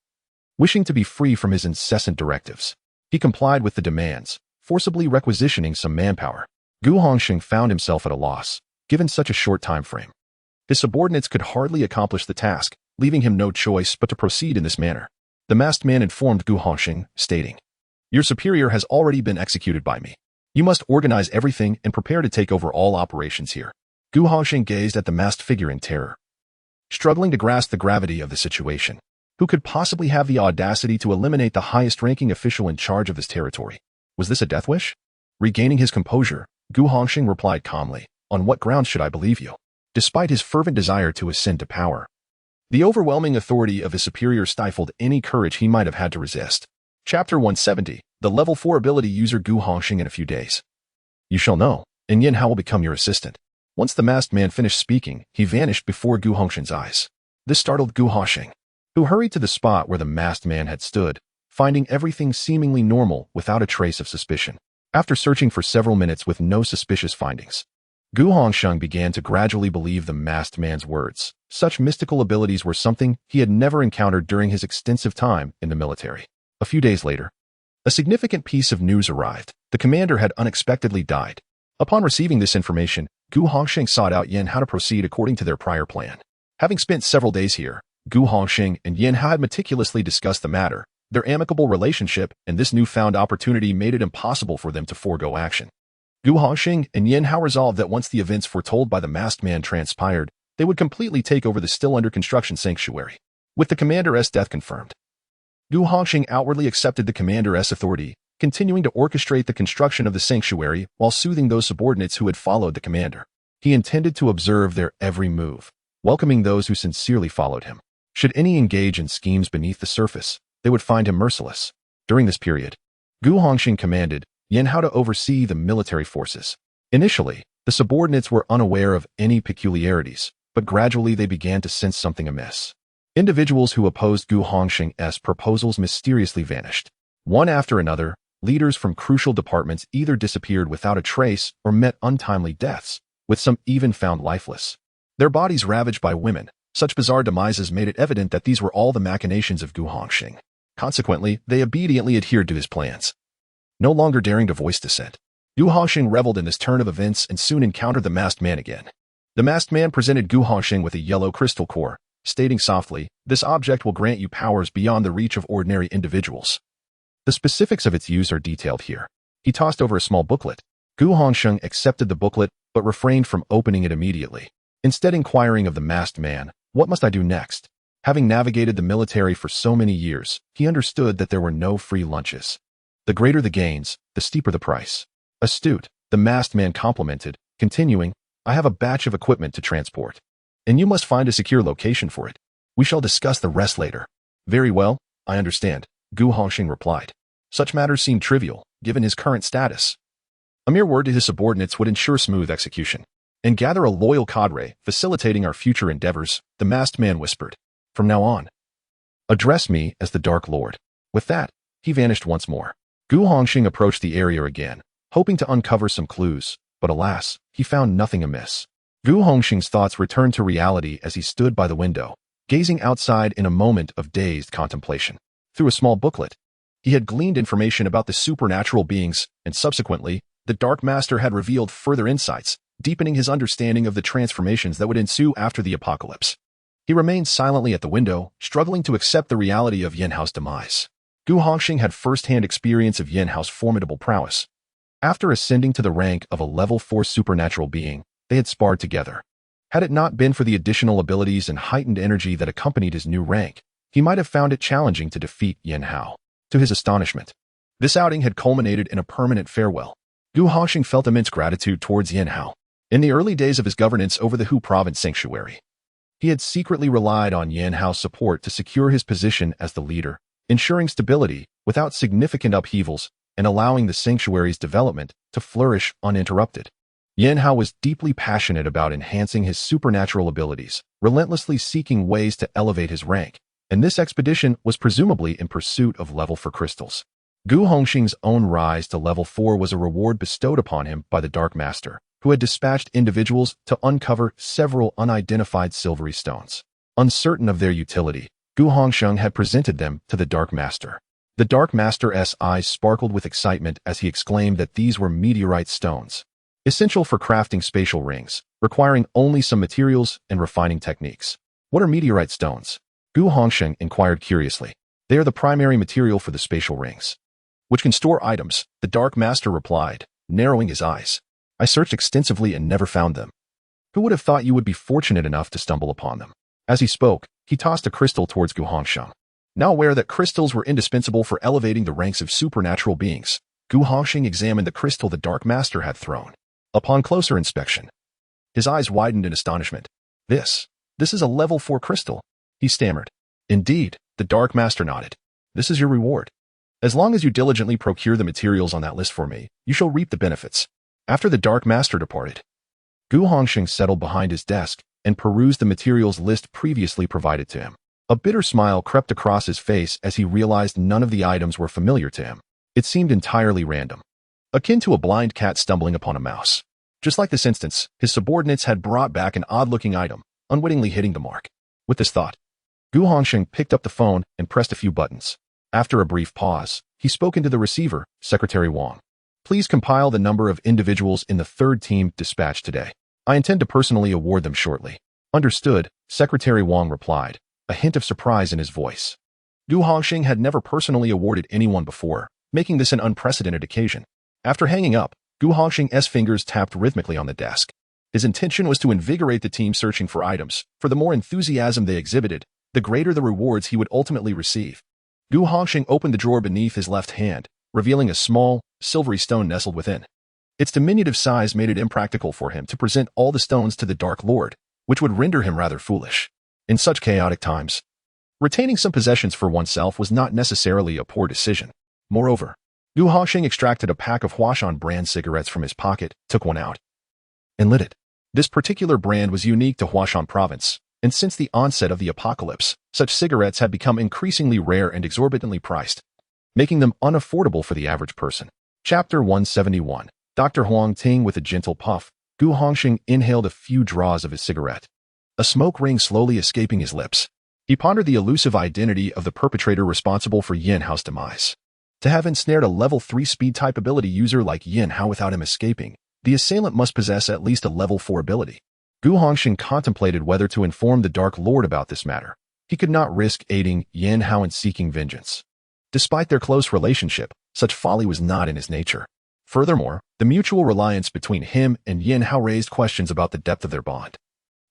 Wishing to be free from his incessant directives, he complied with the demands, forcibly requisitioning some manpower. Gu Hongsheng found himself at a loss, given such a short time frame. His subordinates could hardly accomplish the task, leaving him no choice but to proceed in this manner. The masked man informed Gu Hongsheng, stating, your superior has already been executed by me. You must organize everything and prepare to take over all operations here. Gu Hongsheng gazed at the masked figure in terror, struggling to grasp the gravity of the situation. Who could possibly have the audacity to eliminate the highest-ranking official in charge of this territory? Was this a death wish? Regaining his composure, Gu Hongsheng replied calmly, on what grounds should I believe you? despite his fervent desire to ascend to power. The overwhelming authority of his superior stifled any courage he might have had to resist. Chapter 170, the Level 4 ability user Gu Hongxing in a few days. You shall know, and Yin Hao will become your assistant. Once the masked man finished speaking, he vanished before Gu Hongxing's eyes. This startled Gu Hongxing, who hurried to the spot where the masked man had stood, finding everything seemingly normal without a trace of suspicion. After searching for several minutes with no suspicious findings, Gu Hongxing began to gradually believe the masked man's words. Such mystical abilities were something he had never encountered during his extensive time in the military. A few days later, a significant piece of news arrived. The commander had unexpectedly died. Upon receiving this information, Gu Hongxing sought out Yin Hao to proceed according to their prior plan. Having spent several days here, Gu Hongxing and Yin Hao had meticulously discussed the matter. Their amicable relationship and this newfound opportunity made it impossible for them to forego action. Gu Hongxing and Yin Hao resolved that once the events foretold by the masked man transpired, they would completely take over the still under construction sanctuary. With the commander's death confirmed, Gu Hongxing outwardly accepted the commander's authority, continuing to orchestrate the construction of the sanctuary while soothing those subordinates who had followed the commander. He intended to observe their every move, welcoming those who sincerely followed him. Should any engage in schemes beneath the surface, they would find him merciless. During this period, Gu Hongxing commanded Yin Hao to oversee the military forces. Initially, the subordinates were unaware of any peculiarities, but gradually they began to sense something amiss. Individuals who opposed Gu Hongxing's proposals mysteriously vanished. One after another, leaders from crucial departments either disappeared without a trace or met untimely deaths, with some even found lifeless. Their bodies ravaged by women. Such bizarre demises made it evident that these were all the machinations of Gu Hongxing. Consequently, they obediently adhered to his plans. No longer daring to voice dissent, Gu Hongxing reveled in this turn of events and soon encountered the masked man again. The masked man presented Gu Hongxing with a yellow crystal core, stating softly, "This object will grant you powers beyond the reach of ordinary individuals." The specifics of its use are detailed here. He tossed over a small booklet. Gu Hongxing accepted the booklet, but refrained from opening it immediately, instead inquiring of the masked man, "What must I do next?" Having navigated the military for so many years, he understood that there were no free lunches. The greater the gains, the steeper the price. Astute, the masked man complimented, continuing, "I have a batch of equipment to transport, and you must find a secure location for it. We shall discuss the rest later." "Very well, I understand," Gu Hongxing replied. Such matters seemed trivial, given his current status. A mere word to his subordinates would ensure smooth execution. "And gather a loyal cadre, facilitating our future endeavors," the masked man whispered. "From now on, address me as the Dark Lord." With that, he vanished once more. Gu Hongxing approached the area again, hoping to uncover some clues, but alas, he found nothing amiss. Gu Hongxing's thoughts returned to reality as he stood by the window, gazing outside in a moment of dazed contemplation. Through a small booklet, he had gleaned information about the supernatural beings, and subsequently, the Dark Master had revealed further insights, deepening his understanding of the transformations that would ensue after the apocalypse. He remained silently at the window, struggling to accept the reality of Yin Hao's demise. Gu Hongxing had first-hand experience of Yin Hao's formidable prowess. After ascending to the rank of a level 4 supernatural being, they had sparred together. Had it not been for the additional abilities and heightened energy that accompanied his new rank, he might have found it challenging to defeat Yin Hao. To his astonishment, this outing had culminated in a permanent farewell. Gu Hongxing felt immense gratitude towards Yin Hao. In the early days of his governance over the Hu province sanctuary, he had secretly relied on Yin Hao's support to secure his position as the leader, ensuring stability without significant upheavals and allowing the sanctuary's development to flourish uninterrupted. Yin Hao was deeply passionate about enhancing his supernatural abilities, relentlessly seeking ways to elevate his rank, and this expedition was presumably in pursuit of level 4 crystals. Gu Hongxing's own rise to level 4 was a reward bestowed upon him by the Dark Master, who had dispatched individuals to uncover several unidentified silvery stones. Uncertain of their utility, Gu Hongxing had presented them to the Dark Master. The Dark Master's eyes sparkled with excitement as he exclaimed that these were meteorite stones, essential for crafting spatial rings, requiring only some materials and refining techniques. "What are meteorite stones?" Gu Hongxing inquired curiously. "They are the primary material for the spatial rings, which can store items," the Dark Master replied, narrowing his eyes. "I searched extensively and never found them. Who would have thought you would be fortunate enough to stumble upon them?" As he spoke, he tossed a crystal towards Gu Hongxing. Now aware that crystals were indispensable for elevating the ranks of supernatural beings, Gu Hongxing examined the crystal the Dark Master had thrown. Upon closer inspection, His eyes widened in astonishment. This is a level 4 crystal, he stammered. Indeed, the Dark Master nodded. This is your reward. As long as you diligently procure the materials on that list for me, you shall reap the benefits. After the Dark Master departed, Gu Hongxing settled behind his desk and perused the materials list previously provided to him. A bitter smile crept across his face as he realized none of the items were familiar to him. It seemed entirely random, akin to a blind cat stumbling upon a mouse. Just like this instance, his subordinates had brought back an odd-looking item, unwittingly hitting the mark. With this thought, Gu Hongxing picked up the phone and pressed a few buttons. After a brief pause, he spoke into the receiver, Secretary Wang. Please compile the number of individuals in the third team dispatched today. I intend to personally award them shortly. Understood, Secretary Wang replied, a hint of surprise in his voice. Gu Hongxing had never personally awarded anyone before, making this an unprecedented occasion. After hanging up, Gu Hongxing's fingers tapped rhythmically on the desk. His intention was to invigorate the team searching for items. For the more enthusiasm they exhibited, the greater the rewards he would ultimately receive. Gu Hongxing opened the drawer beneath his left hand, revealing a small, silvery stone nestled within. Its diminutive size made it impractical for him to present all the stones to the Dark Lord, which would render him rather foolish. In such chaotic times, retaining some possessions for oneself was not necessarily a poor decision. Moreover, Gu Hongxing extracted a pack of Huashan brand cigarettes from his pocket, took one out, and lit it. This particular brand was unique to Huashan province, and since the onset of the apocalypse, such cigarettes had become increasingly rare and exorbitantly priced, making them unaffordable for the average person. Chapter 171. Dr. Huang Ting with a gentle puff, Gu Hongxing inhaled a few draws of his cigarette, a smoke ring slowly escaping his lips. He pondered the elusive identity of the perpetrator responsible for Yin Hao's demise. To have ensnared a level 3 speed-type ability user like Yin Hao without him escaping, the assailant must possess at least a level 4 ability. Gu Hongxing contemplated whether to inform the Dark Lord about this matter. He could not risk aiding Yin Hao in seeking vengeance. Despite their close relationship, such folly was not in his nature. Furthermore, the mutual reliance between him and Yin Hao raised questions about the depth of their bond.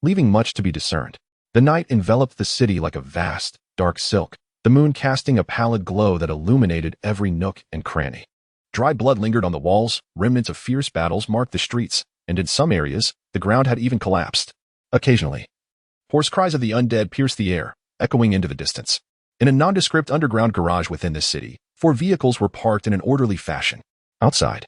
Leaving much to be discerned, the night enveloped the city like a vast, dark silk, the moon casting a pallid glow that illuminated every nook and cranny. Dry blood lingered on the walls, remnants of fierce battles marked the streets, and in some areas, the ground had even collapsed. Occasionally, hoarse cries of the undead pierced the air, echoing into the distance. In a nondescript underground garage within this city, 4 vehicles were parked in an orderly fashion. Outside,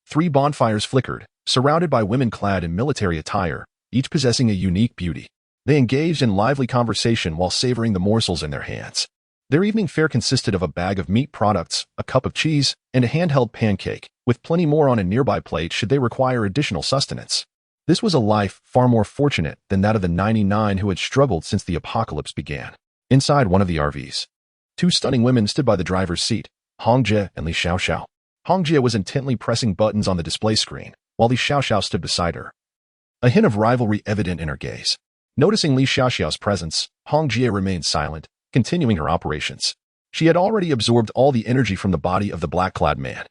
3 bonfires flickered, surrounded by women clad in military attire, each possessing a unique beauty. They engaged in lively conversation while savoring the morsels in their hands. Their evening fare consisted of a bag of meat products, a cup of cheese, and a handheld pancake, with plenty more on a nearby plate should they require additional sustenance. This was a life far more fortunate than that of the 99 who had struggled since the apocalypse began. Inside one of the RVs, 2 stunning women stood by the driver's seat, Hong Jie and Li Xiaoxiao. Hong Jie was intently pressing buttons on the display screen, while Li Xiaoxiao stood beside her, a hint of rivalry evident in her gaze. Noticing Li Xiaoxiao's presence, Hong Jie remained silent, continuing her operations. She had already absorbed all the energy from the body of the black-clad man,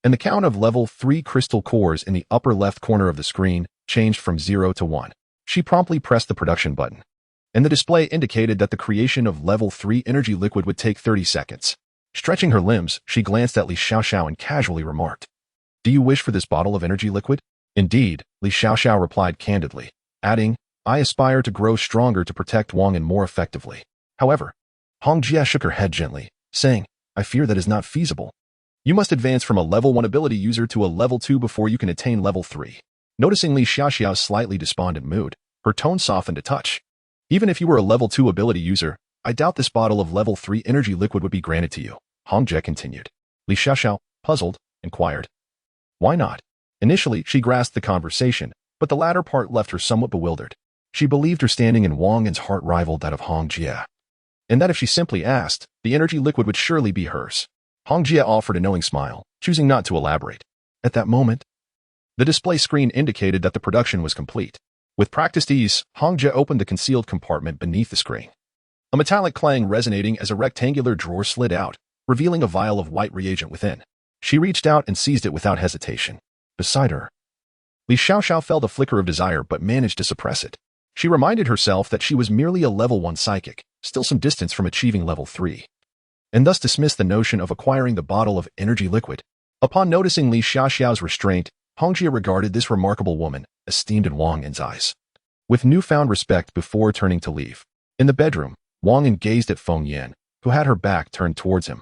and the count of level 3 crystal cores in the upper left corner of the screen changed from 0 to 1. She promptly pressed the production button, and the display indicated that the creation of level 3 energy liquid would take 30 seconds. Stretching her limbs, she glanced at Li Xiaoxiao and casually remarked, "Do you wish for this bottle of energy liquid?" "Indeed," Li Xiaoxiao replied candidly, adding, "I aspire to grow stronger to protect Wang An more effectively." However, Hong Jie shook her head gently, saying, "I fear that is not feasible. You must advance from a level 1 ability user to a level 2 before you can attain level 3. Noticing Li Xiaoxiao's slightly despondent mood, her tone softened a touch. "Even if you were a level 2 ability user, I doubt this bottle of level 3 energy liquid would be granted to you," Hong Jie continued. Li Xiaoxiao, puzzled, inquired, "Why not?" Initially, she grasped the conversation, but the latter part left her somewhat bewildered. She believed her standing in Wang An's heart rivaled that of Hong Jie, and that if she simply asked, the energy liquid would surely be hers. Hong Jie offered a knowing smile, choosing not to elaborate. At that moment, the display screen indicated that the production was complete. With practiced ease, Hong Jie opened the concealed compartment beneath the screen. A metallic clang resonating as a rectangular drawer slid out, revealing a vial of white reagent within. She reached out and seized it without hesitation. Beside her, Li Xiaoxiao felt a flicker of desire but managed to suppress it. She reminded herself that she was merely a level 1 psychic, still some distance from achieving level 3, and thus dismissed the notion of acquiring the bottle of energy liquid. Upon noticing Li Xiaoxiao's restraint, Hongjia regarded this remarkable woman, esteemed in Wang An's eyes, with newfound respect before turning to leave. In the bedroom, Wang An gazed at Feng Yan, who had her back turned towards him,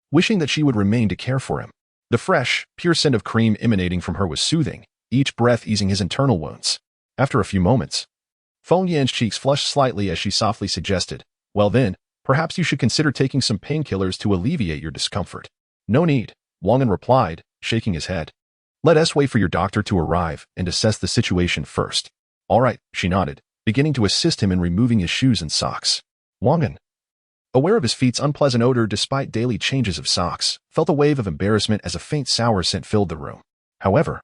wishing that she would remain to care for him. The fresh, pure scent of cream emanating from her was soothing, each breath easing his internal wounds. After a few moments, Feng Yan's cheeks flushed slightly as she softly suggested, "Well then, perhaps you should consider taking some painkillers to alleviate your discomfort." "No need," Wang An replied, shaking his head. "Let us wait for your doctor to arrive and assess the situation first." "All right," she nodded, beginning to assist him in removing his shoes and socks. Wang An, aware of his feet's unpleasant odor despite daily changes of socks, felt a wave of embarrassment as a faint sour scent filled the room. However,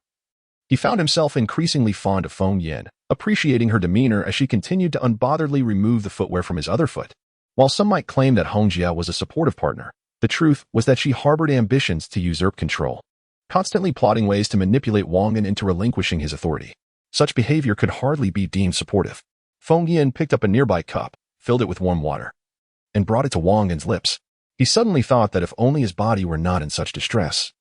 he found himself increasingly fond of Feng Yan, appreciating her demeanor as she continued to unbotheredly remove the footwear from his other foot. While some might claim that Hongjia was a supportive partner, the truth was that she harbored ambitions to usurp control, constantly plotting ways to manipulate Wang An into relinquishing his authority. Such behavior could hardly be deemed supportive. Feng Yan picked up a nearby cup, filled it with warm water, and brought it to Wang An's lips. He suddenly thought that if only his body were not in such distress,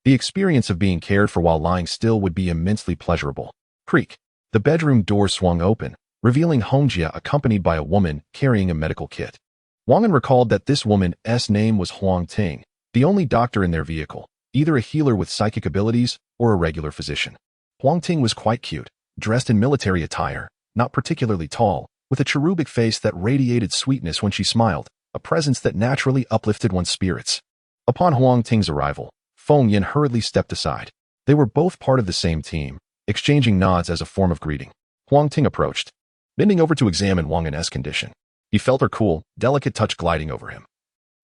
the experience of being cared for while lying still would be immensely pleasurable. Creak. The bedroom door swung open, revealing Hongjia accompanied by a woman carrying a medical kit. Wang An recalled that this woman's name was Huang Ting, the only doctor in their vehicle, either a healer with psychic abilities or a regular physician. Huang Ting was quite cute, dressed in military attire, not particularly tall, with a cherubic face that radiated sweetness when she smiled, a presence that naturally uplifted one's spirits. Upon Huang Ting's arrival, Feng Yan hurriedly stepped aside. They were both part of the same team, exchanging nods as a form of greeting. Huang Ting approached, bending over to examine Wang An's condition. He felt her cool, delicate touch gliding over him,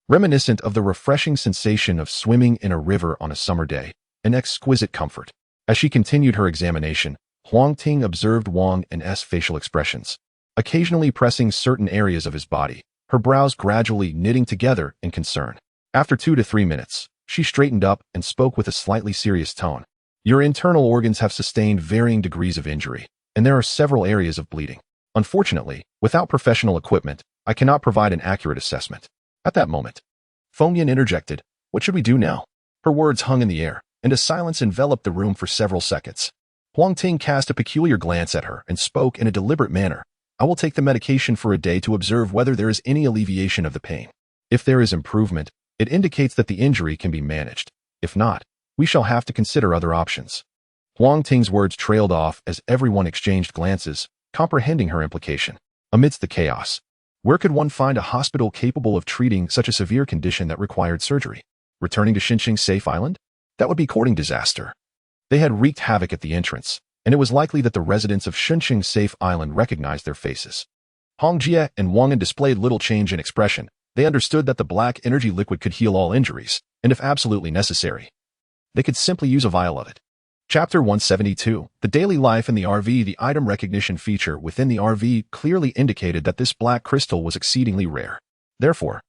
reminiscent of the refreshing sensation of swimming in a river on a summer day, an exquisite comfort. As she continued her examination, Huang Ting observed Wang An's facial expressions, occasionally pressing certain areas of his body, her brows gradually knitting together in concern. After 2 to 3 minutes, she straightened up and spoke with a slightly serious tone. "Your internal organs have sustained varying degrees of injury, and there are several areas of bleeding. Unfortunately, without professional equipment, I cannot provide an accurate assessment." At that moment, Feng Yan interjected, "What should we do now?" Her words hung in the air, and a silence enveloped the room for several seconds. Huang Ting cast a peculiar glance at her and spoke in a deliberate manner. "I will take the medication for a day to observe whether there is any alleviation of the pain. If there is improvement, it indicates that the injury can be managed. If not, we shall have to consider other options." Huang Ting's words trailed off as everyone exchanged glances, comprehending her implication. Amidst the chaos, where could one find a hospital capable of treating such a severe condition that required surgery? Returning to Xinqing Safe Island? That would be courting disaster. They had wreaked havoc at the entrance, and it was likely that the residents of Xinqing Safe Island recognized their faces. Hongjia and Wang An displayed little change in expression. They understood that the black energy liquid could heal all injuries, and if absolutely necessary, they could simply use a vial of it. Chapter 172. The daily life in the RV. The item recognition feature within the RV clearly indicated that this black crystal was exceedingly rare. Therefore,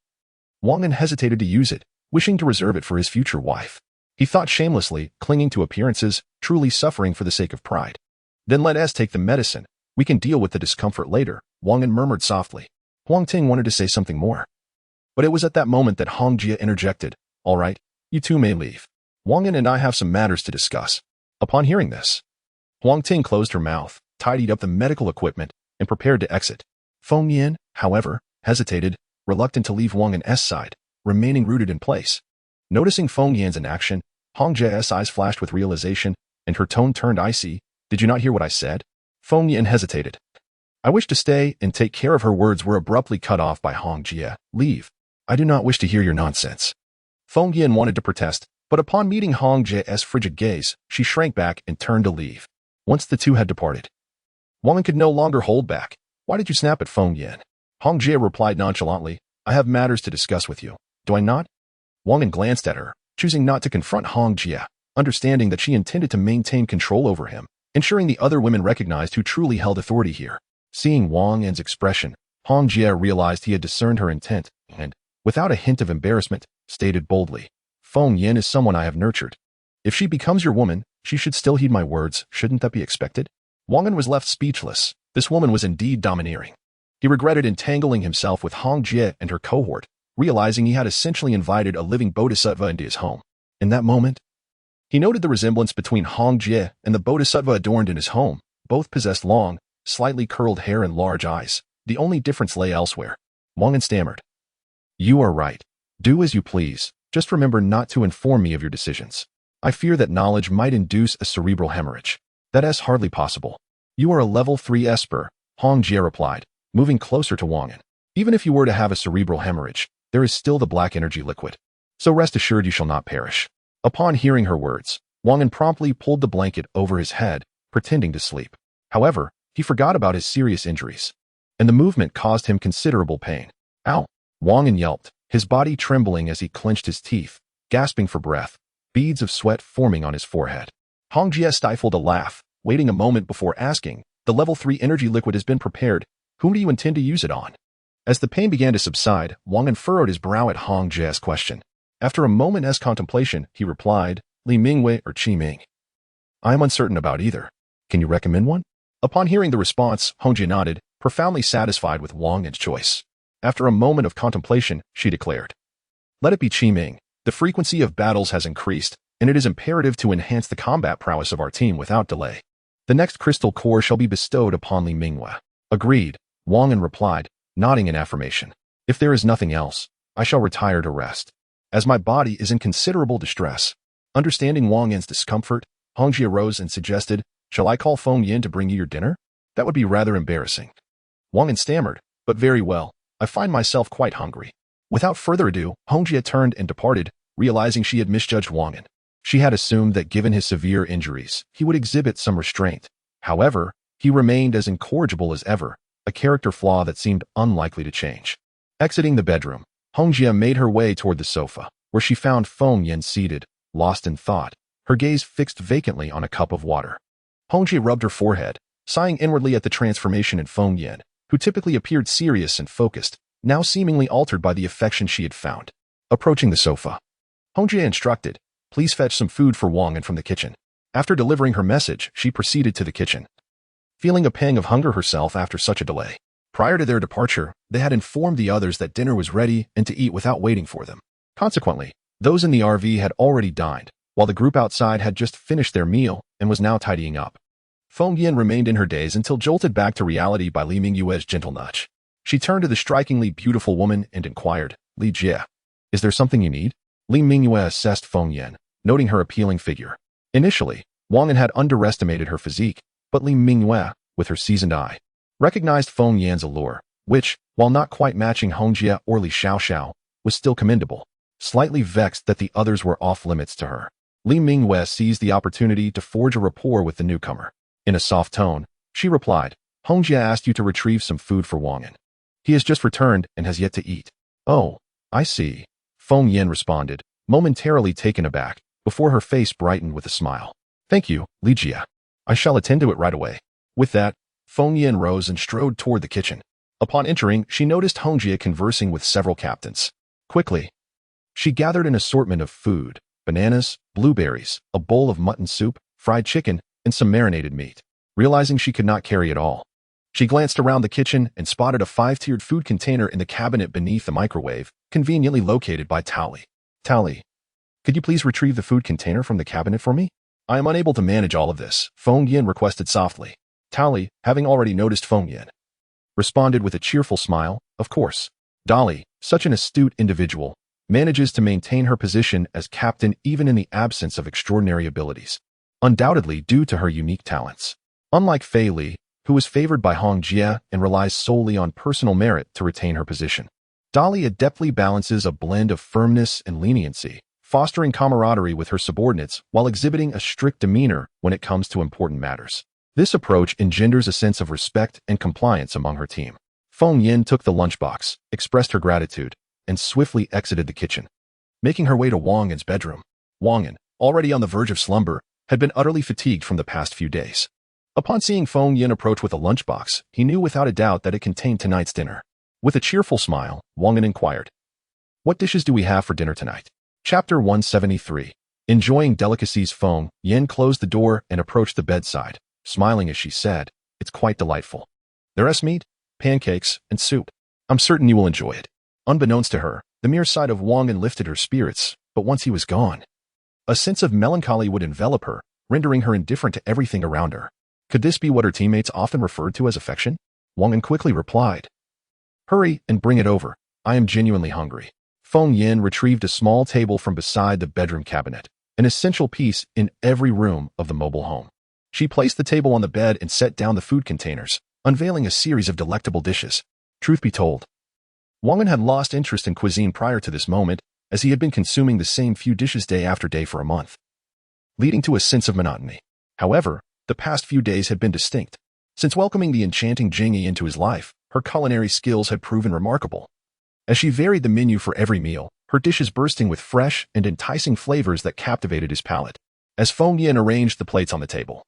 Wang An hesitated to use it, wishing to reserve it for his future wife. He thought shamelessly, clinging to appearances, truly suffering for the sake of pride. "Then let us take the medicine. We can deal with the discomfort later," Wang An murmured softly. Huang Ting wanted to say something more, but it was at that moment that Hongjia interjected. "All right, you two may leave. Wang An and I have some matters to discuss." Upon hearing this, Huang Ting closed her mouth, tidied up the medical equipment, and prepared to exit. Feng Yan, however, hesitated, reluctant to leave Wang An's side, remaining rooted in place. Noticing Feng Yan's inaction, Hongjia's eyes flashed with realization, and her tone turned icy. "Did you not hear what I said?" Feng Yan hesitated. "I wish to stay and take care of." Her words were abruptly cut off by Hongjia. "Leave. I do not wish to hear your nonsense." Feng Yan wanted to protest, but upon meeting Hongjia's frigid gaze, she shrank back and turned to leave. Once the two had departed, Wang An could no longer hold back. "Why did you snap at Feng Yan?" Hongjia replied nonchalantly. "I have matters to discuss with you. Do I not?" Wang An glanced at her, choosing not to confront Hongjia, understanding that she intended to maintain control over him, ensuring the other women recognized who truly held authority here. Seeing Wang An's expression, Hongjia realized he had discerned her intent, and, without a hint of embarrassment, stated boldly, "Feng Yan is someone I have nurtured. If she becomes your woman, she should still heed my words. Shouldn't that be expected?" Wang An was left speechless. This woman was indeed domineering. He regretted entangling himself with Hongjia and her cohort, realizing he had essentially invited a living bodhisattva into his home. In that moment, He noted the resemblance between Hong Jie and the bodhisattva adorned in his home. Both possessed long, slightly curled hair and large eyes. The only difference lay elsewhere. Wang An stammered. You are right. Do as you please. Just remember not to inform me of your decisions. I fear that knowledge might induce a cerebral hemorrhage. That is hardly possible. You are a level 3 esper, Hong Jie replied, moving closer to Wang An. Even if you were to have a cerebral hemorrhage, there is still the black energy liquid. So rest assured you shall not perish. Upon hearing her words, Wang An promptly pulled the blanket over his head, pretending to sleep. However, he forgot about his serious injuries, and the movement caused him considerable pain. Ow! Wang An yelped, his body trembling as he clenched his teeth, gasping for breath, beads of sweat forming on his forehead. Hong Jie stifled a laugh, waiting a moment before asking, the level 3 energy liquid has been prepared. Whom do you intend to use it on? As the pain began to subside, Wang An furrowed his brow at Hong Jie's question. After a moment's contemplation, he replied, Li Mingwei or Qi Ming. I am uncertain about either. Can you recommend one? Upon hearing the response, Hong Jie nodded, profoundly satisfied with Wang An's choice. After a moment of contemplation, she declared, Let it be Qi Ming. The frequency of battles has increased, and it is imperative to enhance the combat prowess of our team without delay. The next crystal core shall be bestowed upon Li Mingwei. Agreed, Wang An replied, nodding in affirmation. If there is nothing else, I shall retire to rest, as my body is in considerable distress. Understanding Wang An's discomfort, Hong Jie arose and suggested, Shall I call Feng Yin to bring you your dinner? That would be rather embarrassing. Wang An stammered, But very well, I find myself quite hungry. Without further ado, Hong Jie turned and departed, realizing she had misjudged Wang An. She had assumed that given his severe injuries, he would exhibit some restraint. However, he remained as incorrigible as ever, a character flaw that seemed unlikely to change. Exiting the bedroom, Hong Jie made her way toward the sofa, where she found Feng Yin seated, lost in thought, her gaze fixed vacantly on a cup of water. Hong Jie rubbed her forehead, sighing inwardly at the transformation in Feng Yin, who typically appeared serious and focused, now seemingly altered by the affection she had found. Approaching the sofa, Hong Jie instructed, Please fetch some food for Wang An from the kitchen. After delivering her message, she proceeded to the kitchen, feeling a pang of hunger herself after such a delay. Prior to their departure, they had informed the others that dinner was ready and to eat without waiting for them. Consequently, those in the RV had already dined, while the group outside had just finished their meal and was now tidying up. Feng Yin remained in her daze until jolted back to reality by Li Mingyue's gentle nudge. She turned to the strikingly beautiful woman and inquired, Li Jie, is there something you need? Li Mingyue assessed Feng Yin, noting her appealing figure. Initially, Wang An had underestimated her physique, but Li Mingyue, with her seasoned eye, recognized Feng Yin's allure, which, while not quite matching Hong Jie or Li Xiaoxiao, was still commendable. Slightly vexed that the others were off-limits to her, Li Mingyue seized the opportunity to forge a rapport with the newcomer. In a soft tone, she replied, Hong Jie asked you to retrieve some food for Wang An. He has just returned and has yet to eat. Oh, I see. Feng Yin responded, momentarily taken aback, before her face brightened with a smile. Thank you, Li Jie. I shall attend to it right away. With that, Feng Yin rose and strode toward the kitchen. Upon entering, she noticed Hong Jie conversing with several captains. Quickly, she gathered an assortment of food, bananas, blueberries, a bowl of mutton soup, fried chicken, and some marinated meat. Realizing she could not carry it all, she glanced around the kitchen and spotted a 5-tiered food container in the cabinet beneath the microwave, conveniently located by Taoli. Taoli, could you please retrieve the food container from the cabinet for me? I am unable to manage all of this, Feng Yin requested softly. Taoli, having already noticed Feng Yin, responded with a cheerful smile, Of course. Dolly, such an astute individual, manages to maintain her position as captain even in the absence of extraordinary abilities, undoubtedly due to her unique talents. Unlike Fei Li, who is favored by Hong Jie and relies solely on personal merit to retain her position, Dolly adeptly balances a blend of firmness and leniency, fostering camaraderie with her subordinates while exhibiting a strict demeanor when it comes to important matters. This approach engenders a sense of respect and compliance among her team. Feng Yin took the lunchbox, expressed her gratitude, and swiftly exited the kitchen, making her way to Wang An's bedroom. Wang An, already on the verge of slumber, had been utterly fatigued from the past few days. Upon seeing Feng Yin approach with a lunchbox, he knew without a doubt that it contained tonight's dinner. With a cheerful smile, Wang An inquired, What dishes do we have for dinner tonight? Chapter 173. Enjoying delicacies. Feng Yin closed the door and approached the bedside, smiling as she said, It's quite delightful. There's meat, pancakes, and soup. I'm certain you will enjoy it. Unbeknownst to her, the mere sight of Wang An lifted her spirits, but once he was gone, A sense of melancholy would envelop her, rendering her indifferent to everything around her. Could this be what her teammates often referred to as affection? Wang An quickly replied, "Hurry and bring it over. I am genuinely hungry." Feng Yin retrieved a small table from beside the bedroom cabinet, an essential piece in every room of the mobile home. She placed the table on the bed and set down the food containers, unveiling a series of delectable dishes. Truth be told, Wang An had lost interest in cuisine prior to this moment, as he had been consuming the same few dishes day after day for a month, leading to a sense of monotony. However, the past few days had been distinct. Since welcoming the enchanting Jingyi into his life, her culinary skills had proven remarkable. As she varied the menu for every meal, her dishes bursting with fresh and enticing flavors that captivated his palate. As Feng Yin arranged the plates on the table,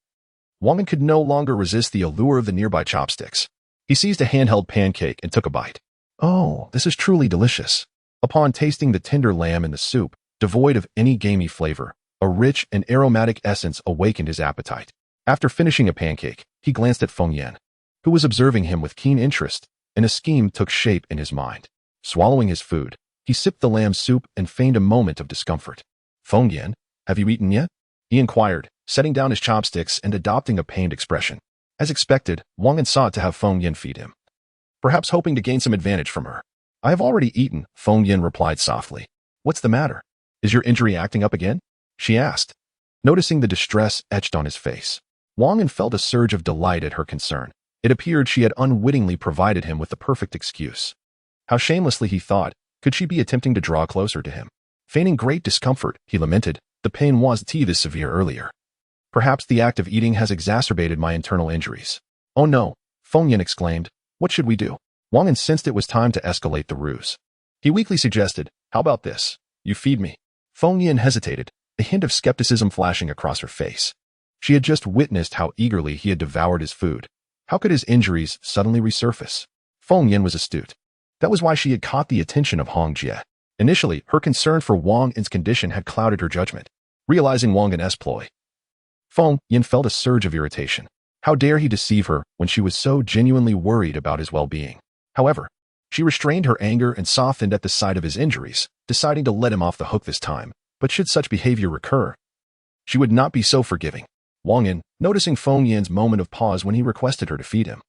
Wang An could no longer resist the allure of the nearby chopsticks. He seized a handheld pancake and took a bite. Oh, this is truly delicious. Upon tasting the tender lamb in the soup, devoid of any gamey flavor, a rich and aromatic essence awakened his appetite. After finishing a pancake, he glanced at Feng Yin, who was observing him with keen interest, and a scheme took shape in his mind. Swallowing his food, he sipped the lamb soup and feigned a moment of discomfort. "Feng Yin, have you eaten yet?" he inquired, setting down his chopsticks and adopting a pained expression. As expected, Wang An sought to have Feng Yin feed him, perhaps hoping to gain some advantage from her. "I have already eaten," Feng Yin replied softly. "What's the matter? Is your injury acting up again?" she asked. Noticing the distress etched on his face, Wang An felt a surge of delight at her concern. It appeared she had unwittingly provided him with the perfect excuse. How shamelessly, he thought, could she be attempting to draw closer to him? Feigning great discomfort, he lamented, "The pain wasn't this severe earlier. Perhaps the act of eating has exacerbated my internal injuries." "Oh no," Feng Yin exclaimed. "What should we do?" Wang An sensed it was time to escalate the ruse. He weakly suggested, "How about this? You feed me." Feng Yin hesitated, a hint of skepticism flashing across her face. She had just witnessed how eagerly he had devoured his food. How could his injuries suddenly resurface? Feng Yin was astute. That was why she had caught the attention of Hong Jie. Initially, her concern for Wang An's condition had clouded her judgment. Realizing Wang An's ploy, Feng Yin felt a surge of irritation. How dare he deceive her when she was so genuinely worried about his well-being? However, she restrained her anger and softened at the sight of his injuries, deciding to let him off the hook this time. But should such behavior recur, she would not be so forgiving. Wang An, noticing Feng Yin's moment of pause when he requested her to feed him,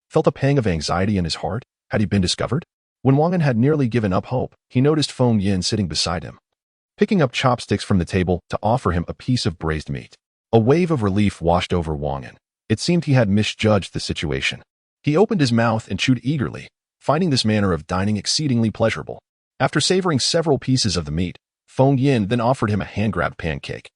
felt a pang of anxiety in his heart. Had he been discovered? When Wang An had nearly given up hope, he noticed Feng Yin sitting beside him, picking up chopsticks from the table to offer him a piece of braised meat. A wave of relief washed over Wang An. It seemed he had misjudged the situation. He opened his mouth and chewed eagerly, finding this manner of dining exceedingly pleasurable. After savoring several pieces of the meat, Feng Yin then offered him a hand-grabbed pancake,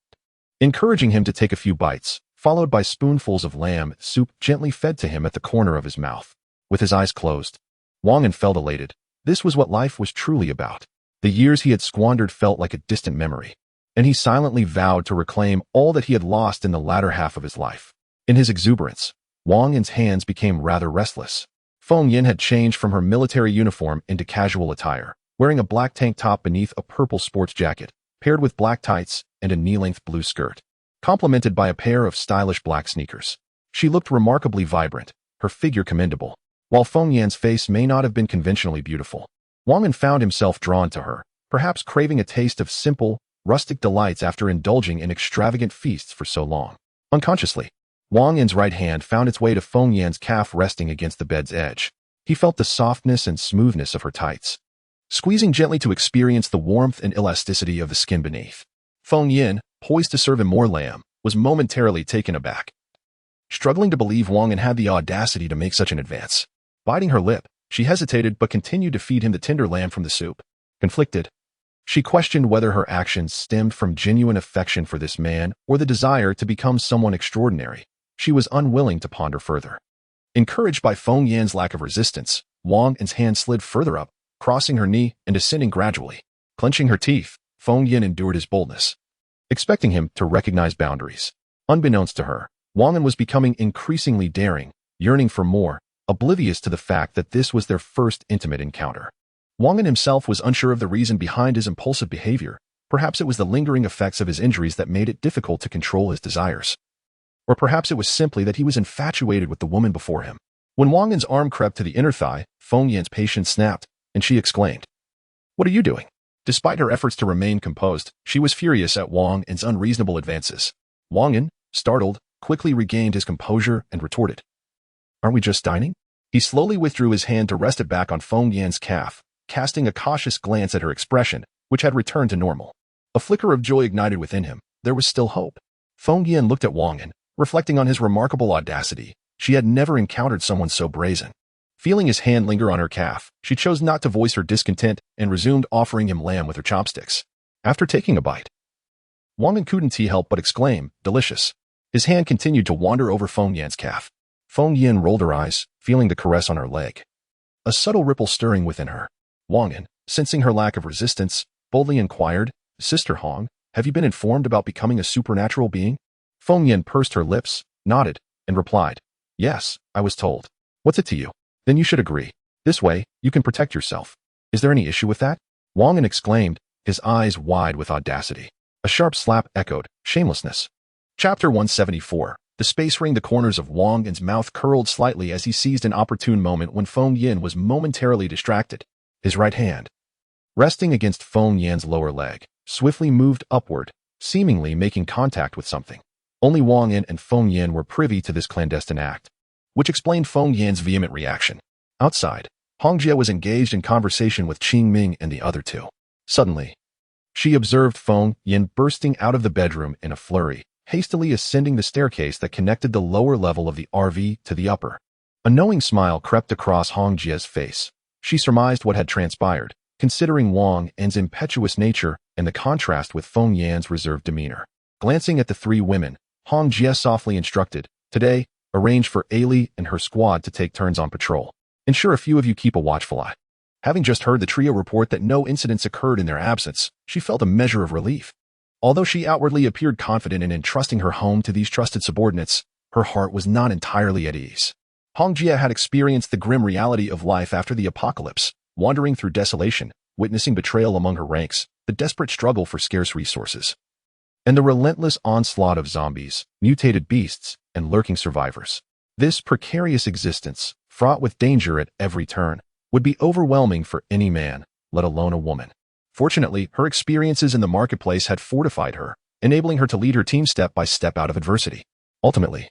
encouraging him to take a few bites, followed by spoonfuls of lamb soup gently fed to him at the corner of his mouth. With his eyes closed, Wang An felt elated. This was what life was truly about. The years he had squandered felt like a distant memory, and he silently vowed to reclaim all that he had lost in the latter half of his life. In his exuberance, Wang An's hands became rather restless. Feng Yin had changed from her military uniform into casual attire, wearing a black tank top beneath a purple sports jacket, paired with black tights and a knee-length blue skirt, complemented by a pair of stylish black sneakers. She looked remarkably vibrant, her figure commendable. While Feng Yan's face may not have been conventionally beautiful, Wang An found himself drawn to her, perhaps craving a taste of simple, rustic delights after indulging in extravagant feasts for so long. Unconsciously, Wang An's right hand found its way to Feng Yan's calf resting against the bed's edge. He felt the softness and smoothness of her tights, squeezing gently to experience the warmth and elasticity of the skin beneath. Feng Yin, poised to serve him more lamb, was momentarily taken aback, struggling to believe Wang An had the audacity to make such an advance. Biting her lip, she hesitated but continued to feed him the tender lamb from the soup. Conflicted, she questioned whether her actions stemmed from genuine affection for this man or the desire to become someone extraordinary. She was unwilling to ponder further. Encouraged by Feng Yan's lack of resistance, Wang An's hand slid further up, crossing her knee and descending gradually. Clenching her teeth, Feng Yin endured his boldness, expecting him to recognize boundaries. Unbeknownst to her, Wang An was becoming increasingly daring, yearning for more, oblivious to the fact that this was their first intimate encounter. Wang An himself was unsure of the reason behind his impulsive behavior. Perhaps it was the lingering effects of his injuries that made it difficult to control his desires. Or perhaps it was simply that he was infatuated with the woman before him. When Wang An's arm crept to the inner thigh, Feng Yan's patience snapped, and she exclaimed, "What are you doing?" Despite her efforts to remain composed, she was furious at Wang An's unreasonable advances. Wang An, startled, quickly regained his composure and retorted, "Aren't we just dining?" He slowly withdrew his hand to rest it back on Feng Yan's calf, casting a cautious glance at her expression, which had returned to normal. A flicker of joy ignited within him. There was still hope. Feng Yan looked at Wang An, reflecting on his remarkable audacity. She had never encountered someone so brazen. Feeling his hand linger on her calf, she chose not to voice her discontent and resumed offering him lamb with her chopsticks. After taking a bite, Wang An couldn't help but exclaim, "Delicious." His hand continued to wander over Feng Yan's calf. Feng Yan rolled her eyes, feeling the caress on her leg. A subtle ripple stirring within her. Wang An, sensing her lack of resistance, boldly inquired, "Sister Hong, have you been informed about becoming a supernatural being?" Feng Yan pursed her lips, nodded, and replied, "Yes, I was told." "What's it to you? Then you should agree. This way, you can protect yourself. Is there any issue with that?" Wang An exclaimed, his eyes wide with audacity. A sharp slap echoed, "Shamelessness." Chapter 174. The space ring. The corners of Wang An's mouth curled slightly as he seized an opportune moment when Feng Yan was momentarily distracted. His right hand, resting against Feng Yan's lower leg, swiftly moved upward, seemingly making contact with something. Only Wang An and Feng Yan were privy to this clandestine act, which explained Feng Yan's vehement reaction. Outside, Hongjie was engaged in conversation with Qing Ming and the other two. Suddenly, she observed Feng Yan bursting out of the bedroom in a flurry, hastily ascending the staircase that connected the lower level of the RV to the upper. A knowing smile crept across Hongjie's face. She surmised what had transpired, considering Wang An's impetuous nature and the contrast with Feng Yan's reserved demeanor. Glancing at the three women, Hongjie softly instructed, "Today, arrange for Ailey and her squad to take turns on patrol. Ensure a few of you keep a watchful eye." Having just heard the trio report that no incidents occurred in their absence, she felt a measure of relief. Although she outwardly appeared confident in entrusting her home to these trusted subordinates, her heart was not entirely at ease. Hongjie had experienced the grim reality of life after the apocalypse, wandering through desolation, witnessing betrayal among her ranks, the desperate struggle for scarce resources, and the relentless onslaught of zombies, mutated beasts, and lurking survivors. This precarious existence, fraught with danger at every turn, would be overwhelming for any man, let alone a woman. Fortunately, her experiences in the marketplace had fortified her, enabling her to lead her team step by step out of adversity. Ultimately,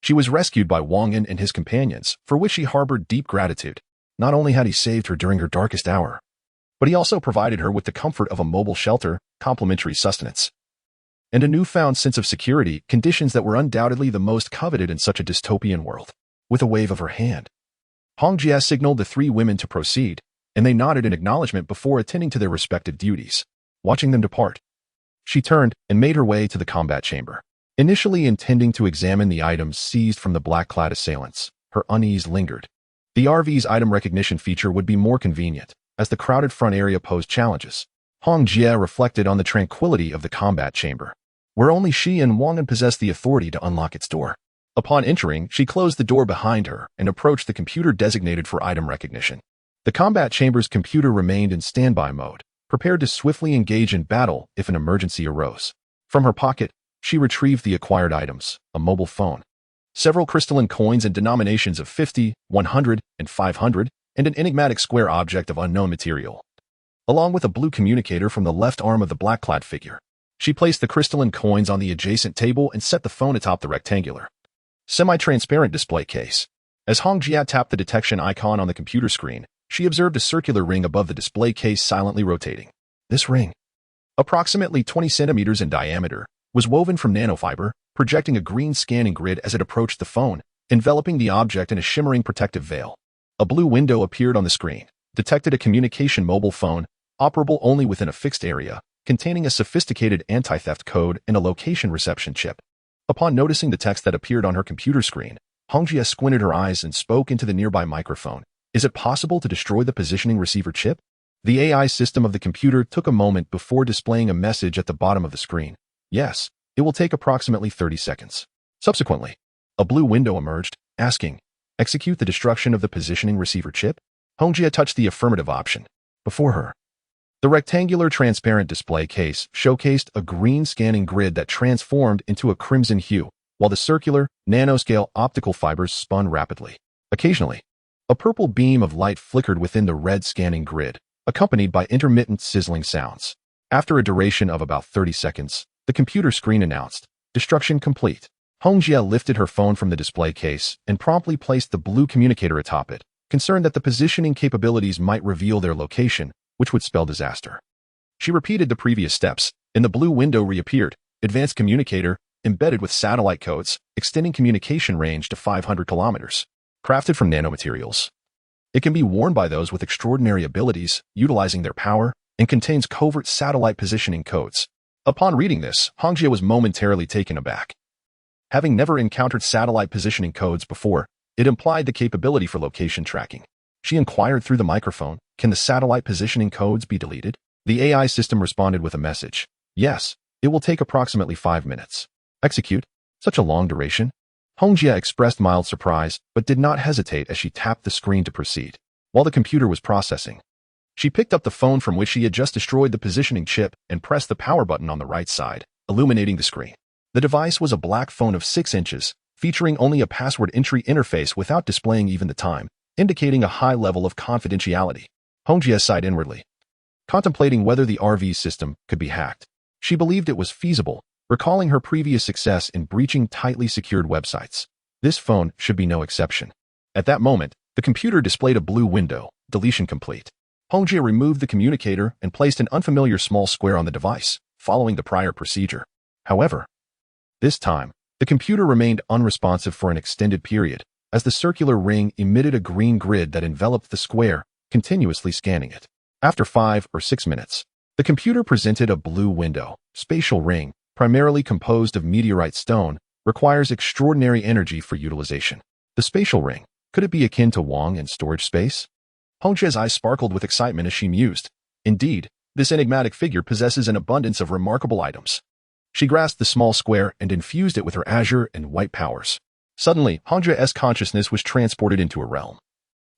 she was rescued by Wang An and his companions, for which she harbored deep gratitude. Not only had he saved her during her darkest hour, but he also provided her with the comfort of a mobile shelter, complimentary sustenance, and a newfound sense of security, conditions that were undoubtedly the most coveted in such a dystopian world. With a wave of her hand, Hongjie signaled the three women to proceed, and they nodded in acknowledgement before attending to their respective duties. Watching them depart, she turned and made her way to the combat chamber. Initially intending to examine the items seized from the black-clad assailants, her unease lingered. The RV's item recognition feature would be more convenient, as the crowded front area posed challenges. Hongjie reflected on the tranquility of the combat chamber, where only she and Wang An possessed the authority to unlock its door. Upon entering, she closed the door behind her and approached the computer designated for item recognition. The combat chamber's computer remained in standby mode, prepared to swiftly engage in battle if an emergency arose. From her pocket, she retrieved the acquired items, a mobile phone, several crystalline coins and denominations of 50, 100, and 500, and an enigmatic square object of unknown material, along with a blue communicator from the left arm of the black-clad figure. She placed the crystalline coins on the adjacent table and set the phone atop the rectangular, semi-transparent display case. As Hongjie tapped the detection icon on the computer screen, she observed a circular ring above the display case silently rotating. This ring, approximately 20 centimeters in diameter, was woven from nanofiber, projecting a green scanning grid as it approached the phone, enveloping the object in a shimmering protective veil. A blue window appeared on the screen, detected a communication mobile phone, operable only within a fixed area, containing a sophisticated anti-theft code and a location reception chip. Upon noticing the text that appeared on her computer screen, Hongjie squinted her eyes and spoke into the nearby microphone. "Is it possible to destroy the positioning receiver chip?" The AI system of the computer took a moment before displaying a message at the bottom of the screen. "Yes, it will take approximately 30 seconds. Subsequently, a blue window emerged, asking, "Execute the destruction of the positioning receiver chip?" Hongjie touched the affirmative option. Before her, the rectangular transparent display case showcased a green scanning grid that transformed into a crimson hue, while the circular, nanoscale optical fibers spun rapidly. Occasionally, a purple beam of light flickered within the red scanning grid, accompanied by intermittent sizzling sounds. After a duration of about 30 seconds, the computer screen announced, "Destruction complete." Hongjie lifted her phone from the display case and promptly placed the blue communicator atop it, concerned that the positioning capabilities might reveal their location, which would spell disaster. She repeated the previous steps, and the blue window reappeared, advanced communicator, embedded with satellite codes, extending communication range to 500 kilometers. Crafted from nanomaterials. It can be worn by those with extraordinary abilities, utilizing their power, and contains covert satellite positioning codes. Upon reading this, Hongjie was momentarily taken aback. Having never encountered satellite positioning codes before, it implied the capability for location tracking. She inquired through the microphone, "Can the satellite positioning codes be deleted?" The AI system responded with a message, "Yes, it will take approximately 5 minutes. Execute? Such a long duration?" Hongjie expressed mild surprise, but did not hesitate as she tapped the screen to proceed. While the computer was processing, she picked up the phone from which she had just destroyed the positioning chip and pressed the power button on the right side, illuminating the screen. The device was a black phone of 6 inches, featuring only a password entry interface without displaying even the time, indicating a high level of confidentiality. Hongjie sighed inwardly, contemplating whether the RV system could be hacked. She believed it was feasible, recalling her previous success in breaching tightly secured websites. This phone should be no exception. At that moment, the computer displayed a blue window, deletion complete. Hongjie removed the communicator and placed an unfamiliar small square on the device, following the prior procedure. However, this time, the computer remained unresponsive for an extended period, as the circular ring emitted a green grid that enveloped the square, continuously scanning it. After 5 or 6 minutes, the computer presented a blue window. Spatial ring, primarily composed of meteorite stone, requires extraordinary energy for utilization. The spatial ring, could it be akin to Wang An storage space? Hongjie's eyes sparkled with excitement as she mused. Indeed, this enigmatic figure possesses an abundance of remarkable items. She grasped the small square and infused it with her azure and white powers. Suddenly, Hongjie's consciousness was transported into a realm.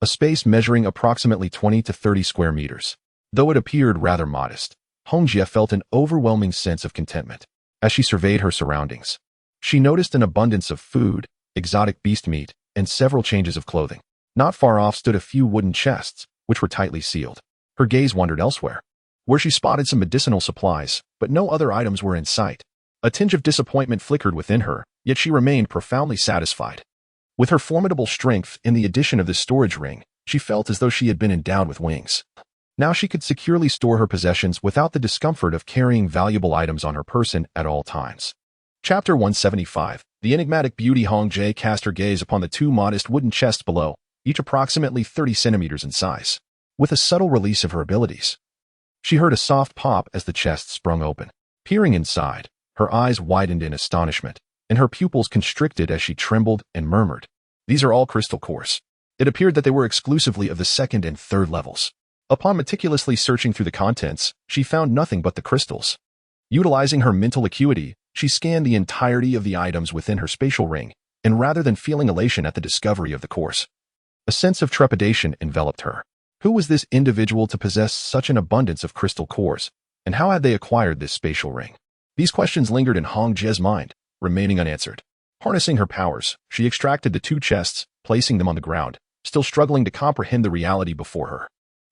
A space measuring approximately 20 to 30 square meters. Though it appeared rather modest, Hongjie felt an overwhelming sense of contentment. As she surveyed her surroundings, she noticed an abundance of food, exotic beast meat, and several changes of clothing. Not far off stood a few wooden chests, which were tightly sealed. Her gaze wandered elsewhere, where she spotted some medicinal supplies, but no other items were in sight. A tinge of disappointment flickered within her, yet she remained profoundly satisfied. With her formidable strength and the addition of this storage ring, she felt as though she had been endowed with wings. Now she could securely store her possessions without the discomfort of carrying valuable items on her person at all times. Chapter 175. The enigmatic beauty. Hongjie cast her gaze upon the 2 modest wooden chests below, each approximately 30 centimeters in size. With a subtle release of her abilities, she heard a soft pop as the chest sprung open. Peering inside, her eyes widened in astonishment, and her pupils constricted as she trembled and murmured, "These are all crystal cores." It appeared that they were exclusively of the 2nd and 3rd levels. Upon meticulously searching through the contents, she found nothing but the crystals. Utilizing her mental acuity, she scanned the entirety of the items within her spatial ring, and rather than feeling elation at the discovery of the cores, a sense of trepidation enveloped her. Who was this individual to possess such an abundance of crystal cores, and how had they acquired this spatial ring? These questions lingered in Hongjie's mind, remaining unanswered. Harnessing her powers, she extracted the 2 chests, placing them on the ground, still struggling to comprehend the reality before her.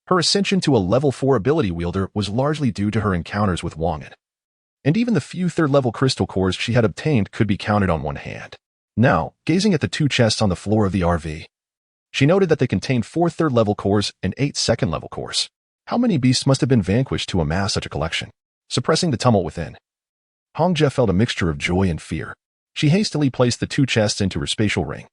Her ascension to a level 4 ability wielder was largely due to her encounters with Wang An. And even the few 3rd-level crystal cores she had obtained could be counted on one hand. Now, gazing at the 2 chests on the floor of the RV, she noted that they contained 4 3rd-level cores and 8 2nd-level cores. How many beasts must have been vanquished to amass such a collection? Suppressing the tumult within, Hongjie felt a mixture of joy and fear. She hastily placed the 2 chests into her spatial ring,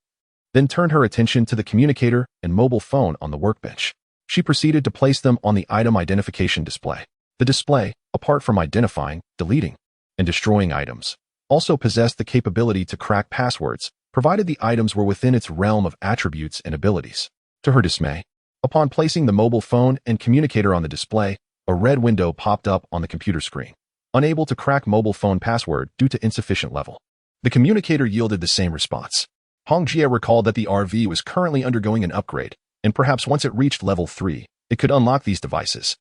then turned her attention to the communicator and mobile phone on the workbench. She proceeded to place them on the item identification display. The display, apart from identifying, deleting, and destroying items, also possessed the capability to crack passwords, provided the items were within its realm of attributes and abilities. To her dismay, upon placing the mobile phone and communicator on the display, a red window popped up on the computer screen. Unable to crack mobile phone password due to insufficient level. The communicator yielded the same response. Hongjie recalled that the RV was currently undergoing an upgrade, and perhaps once it reached level 3, it could unlock these devices.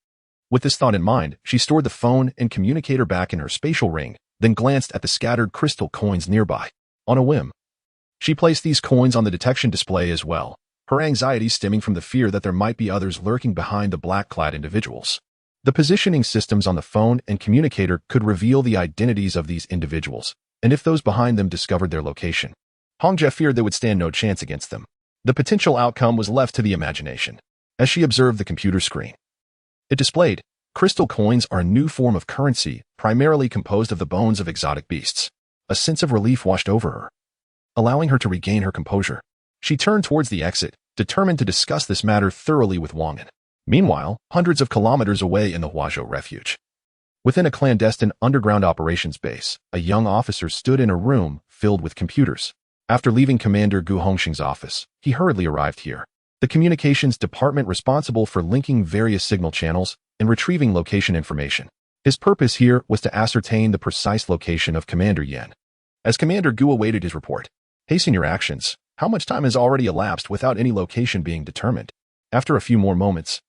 With this thought in mind, she stored the phone and communicator back in her spatial ring, then glanced at the scattered crystal coins nearby. On a whim, she placed these coins on the detection display as well, her anxiety stemming from the fear that there might be others lurking behind the black-clad individuals. The positioning systems on the phone and communicator could reveal the identities of these individuals, and if those behind them discovered their location, Hongjie feared they would stand no chance against them. The potential outcome was left to the imagination. As she observed the computer screen, it displayed, crystal coins are a new form of currency, primarily composed of the bones of exotic beasts. A sense of relief washed over her, allowing her to regain her composure. She turned towards the exit, determined to discuss this matter thoroughly with Wang An. Meanwhile, hundreds of kilometers away in the Huazhou refuge, within a clandestine underground operations base, a young officer stood in a room filled with computers. After leaving Commander Gu Hongxing's office, he hurriedly arrived here. The communications department responsible for linking various signal channels and retrieving location information. His purpose here was to ascertain the precise location of Commander Yan. As Commander Gu awaited his report, hasten your actions. How much time has already elapsed without any location being determined? After a few more moments,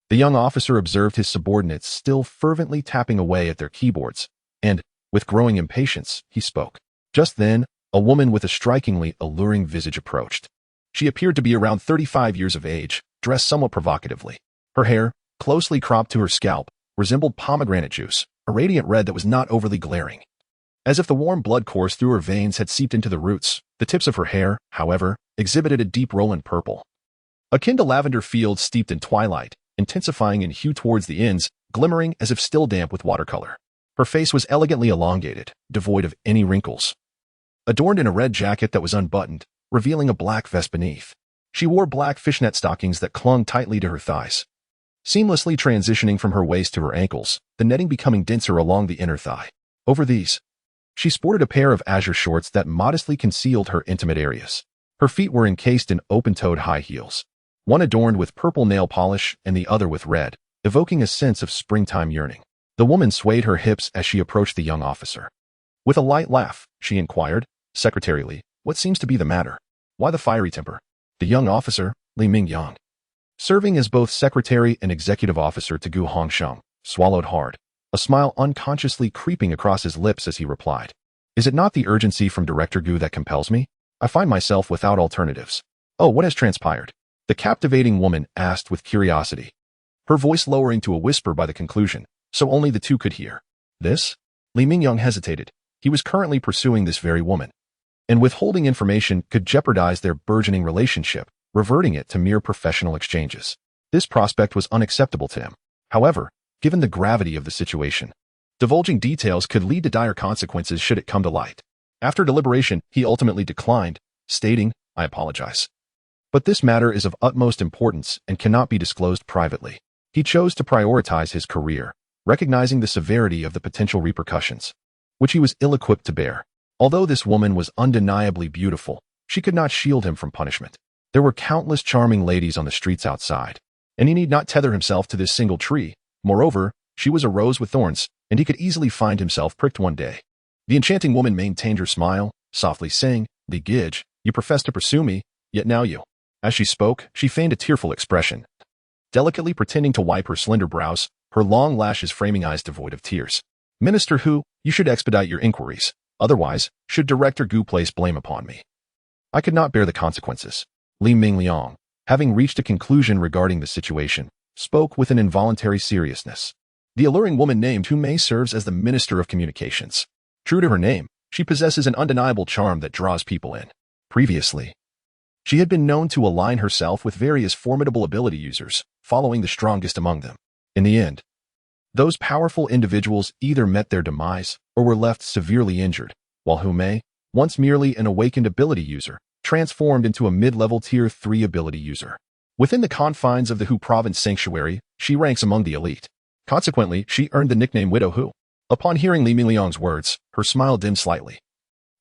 the young officer observed his subordinates still fervently tapping away at their keyboards, and, with growing impatience, he spoke. Just then, a woman with a strikingly alluring visage approached. She appeared to be around 35 years of age, dressed somewhat provocatively. Her hair, closely cropped to her scalp, resembled pomegranate juice, a radiant red that was not overly glaring. As if the warm blood course through her veins had seeped into the roots, the tips of her hair, however, exhibited a deep Roland purple, akin to lavender fields steeped in twilight, intensifying in hue towards the ends, glimmering as if still damp with watercolor. Her face was elegantly elongated, devoid of any wrinkles, adorned in a red jacket that was unbuttoned, revealing a black vest beneath. She wore black fishnet stockings that clung tightly to her thighs, seamlessly transitioning from her waist to her ankles, the netting becoming denser along the inner thigh. Over these, she sported a pair of azure shorts that modestly concealed her intimate areas. Her feet were encased in open-toed high heels, one adorned with purple nail polish and the other with red, evoking a sense of springtime yearning. The woman swayed her hips as she approached the young officer. With a light laugh, she inquired, secretarially, "What seems to be the matter? Why the fiery temper?" The young officer, Li Mingyang, serving as both secretary and executive officer to Gu Hongxiang, swallowed hard, a smile unconsciously creeping across his lips as he replied, "Is it not the urgency from Director Gu that compels me? I find myself without alternatives." "Oh, what has transpired?" the captivating woman asked with curiosity, her voice lowering to a whisper by the conclusion, so only the two could hear. "This?" Li Mingyang hesitated. He was currently pursuing this very woman, and withholding information could jeopardize their burgeoning relationship, reverting it to mere professional exchanges. This prospect was unacceptable to him. However, given the gravity of the situation, divulging details could lead to dire consequences should it come to light. After deliberation, he ultimately declined, stating, "I apologize, but this matter is of utmost importance and cannot be disclosed privately." He chose to prioritize his career, recognizing the severity of the potential repercussions, which he was ill-equipped to bear. Although this woman was undeniably beautiful, she could not shield him from punishment. There were countless charming ladies on the streets outside, and he need not tether himself to this single tree. Moreover, she was a rose with thorns, and he could easily find himself pricked one day. The enchanting woman maintained her smile, softly saying, "Li Gidge, you profess to pursue me, yet now you..." As she spoke, she feigned a tearful expression, delicately pretending to wipe her slender brows, her long lashes framing eyes devoid of tears. "Minister Hu, you should expedite your inquiries. Otherwise, should Director Gu place blame upon me, I could not bear the consequences." Li Mingliang, having reached a conclusion regarding the situation, spoke with an involuntary seriousness. The alluring woman named Hu Mei serves as the Minister of Communications. True to her name, she possesses an undeniable charm that draws people in. Previously, she had been known to align herself with various formidable ability users, following the strongest among them. In the end, those powerful individuals either met their demise or were left severely injured, while Hu Mei, once merely an awakened ability user, transformed into a mid-level Tier 3 ability user. Within the confines of the Hu Province Sanctuary, she ranks among the elite. Consequently, she earned the nickname Widow Hu. Upon hearing Li Mingliang's words, her smile dimmed slightly.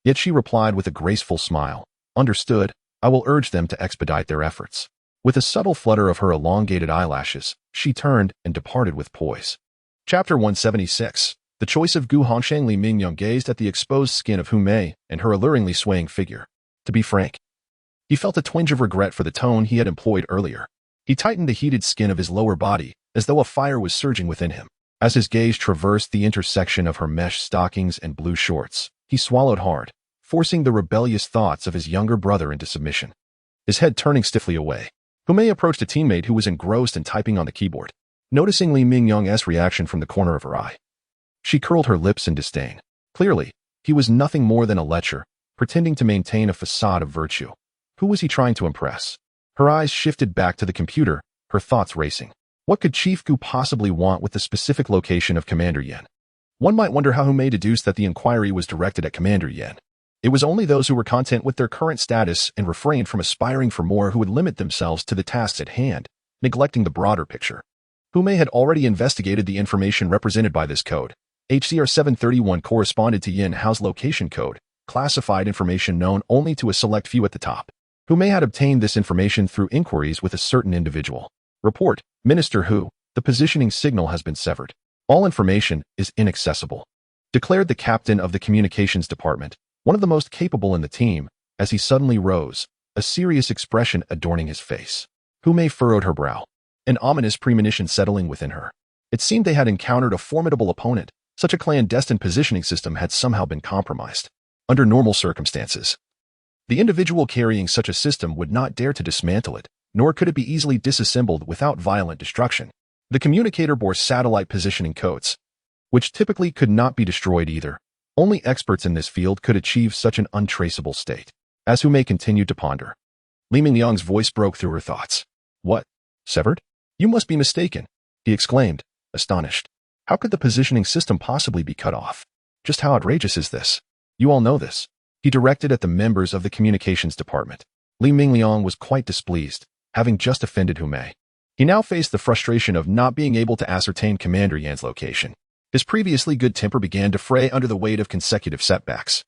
Yet she replied with a graceful smile, "Understood, I will urge them to expedite their efforts." With a subtle flutter of her elongated eyelashes, she turned and departed with poise. Chapter 176. The choice of Gu Hongxiang. Li Mingyang gazed at the exposed skin of Hu Mei and her alluringly swaying figure. To be frank, he felt a twinge of regret for the tone he had employed earlier. He tightened the heated skin of his lower body, as though a fire was surging within him. As his gaze traversed the intersection of her mesh stockings and blue shorts, he swallowed hard, forcing the rebellious thoughts of his younger brother into submission. his head turning stiffly away. Humei approached a teammate who was engrossed in typing on the keyboard. Noticing Li Mingyong's reaction from the corner of her eye, she curled her lips in disdain. Clearly, he was nothing more than a lecher, pretending to maintain a facade of virtue. Who was he trying to impress? Her eyes shifted back to the computer, her thoughts racing. What could Chief Gu possibly want with the specific location of Commander Yan? One might wonder how Humei deduced that the inquiry was directed at Commander Yan. It was only those who were content with their current status and refrained from aspiring for more who would limit themselves to the tasks at hand, neglecting the broader picture. Humei had already investigated the information represented by this code. HCR 731 corresponded to Yin Hao's location code, classified information known only to a select few at the top. Humei had obtained this information through inquiries with a certain individual. Report, Minister Hu, the positioning signal has been severed. All information is inaccessible, declared the captain of the communications department, one of the most capable in the team, as he suddenly rose, a serious expression adorning his face. Humei furrowed her brow, an ominous premonition settling within her. It seemed they had encountered a formidable opponent. Such a clandestine positioning system had somehow been compromised. Under normal circumstances, the individual carrying such a system would not dare to dismantle it, nor could it be easily disassembled without violent destruction. The communicator bore satellite positioning codes, which typically could not be destroyed either. Only experts in this field could achieve such an untraceable state. As Humei continued to ponder, Li Mingyong's voice broke through her thoughts. What? Severed? You must be mistaken, he exclaimed, astonished. How could the positioning system possibly be cut off? Just how outrageous is this? You all know this. He directed at the members of the communications department. Li Mingyong was quite displeased, having just offended Humei. He now faced the frustration of not being able to ascertain Commander Yan's location. His previously good temper began to fray under the weight of consecutive setbacks.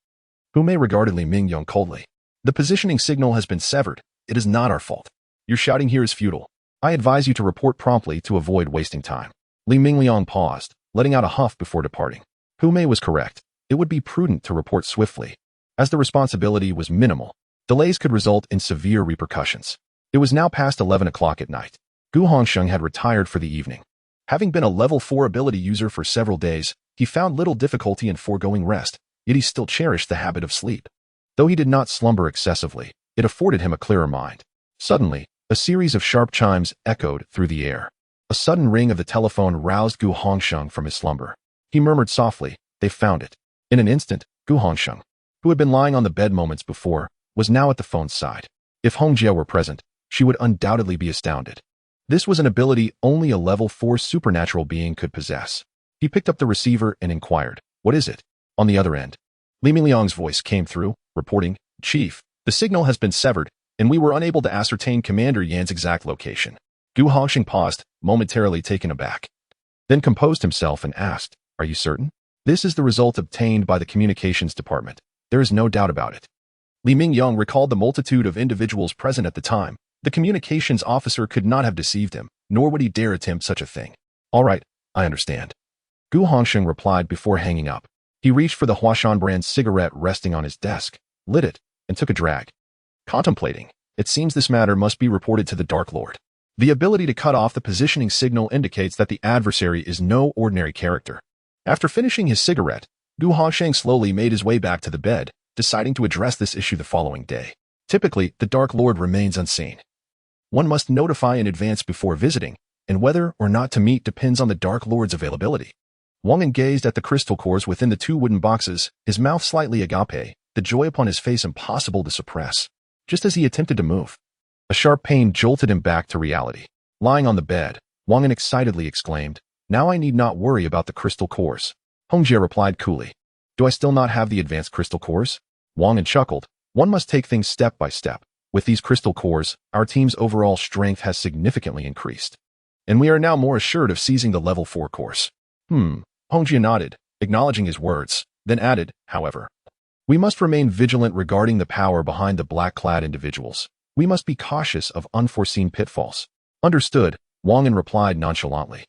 Humei regarded Li Mingyong coldly. The positioning signal has been severed. It is not our fault. Your shouting here is futile. I advise you to report promptly to avoid wasting time. Li Mingyong paused, letting out a huff before departing. Humei was correct. It would be prudent to report swiftly. As the responsibility was minimal, delays could result in severe repercussions. It was now past 11 o'clock at night. Gu Hongsheng had retired for the evening. Having been a level 4 ability user for several days, he found little difficulty in foregoing rest, yet he still cherished the habit of sleep. Though he did not slumber excessively, it afforded him a clearer mind. Suddenly, a series of sharp chimes echoed through the air. A sudden ring of the telephone roused Gu Hongsheng from his slumber. He murmured softly, "They found it." In an instant, Gu Hongsheng, who had been lying on the bed moments before, was now at the phone's side. If Hong Jie were present, she would undoubtedly be astounded. This was an ability only a level 4 supernatural being could possess. He picked up the receiver and inquired, "What is it?" On the other end, Li Mingyong's voice came through, reporting, "Chief, the signal has been severed, and we were unable to ascertain Commander Yan's exact location." Gu Hongsheng paused, momentarily taken aback, then composed himself and asked, "Are you certain?" "This is the result obtained by the communications department. There is no doubt about it." Li Mingyong recalled the multitude of individuals present at the time. The communications officer could not have deceived him, nor would he dare attempt such a thing. "All right, I understand." Gu Hongsheng replied before hanging up. He reached for the Huashan brand cigarette resting on his desk, lit it, and took a drag. Contemplating, it seems this matter must be reported to the Dark Lord. The ability to cut off the positioning signal indicates that the adversary is no ordinary character. After finishing his cigarette, Gu Hongsheng slowly made his way back to the bed, deciding to address this issue the following day. Typically, the Dark Lord remains unseen. One must notify in advance before visiting, and whether or not to meet depends on the Dark Lord's availability. Wang An gazed at the crystal cores within the 2 wooden boxes, his mouth slightly agape, the joy upon his face impossible to suppress. Just as he attempted to move, a sharp pain jolted him back to reality. Lying on the bed, Wang An excitedly exclaimed, "Now I need not worry about the crystal cores." Hong Jie replied coolly, "Do I still not have the advanced crystal cores?" Wang An chuckled, "One must take things step by step. With these crystal cores, our team's overall strength has significantly increased, and we are now more assured of seizing the level 4 course." Hong Jie nodded, acknowledging his words, then added, "However, we must remain vigilant regarding the power behind the black-clad individuals. We must be cautious of unforeseen pitfalls." "Understood," Wang An replied nonchalantly.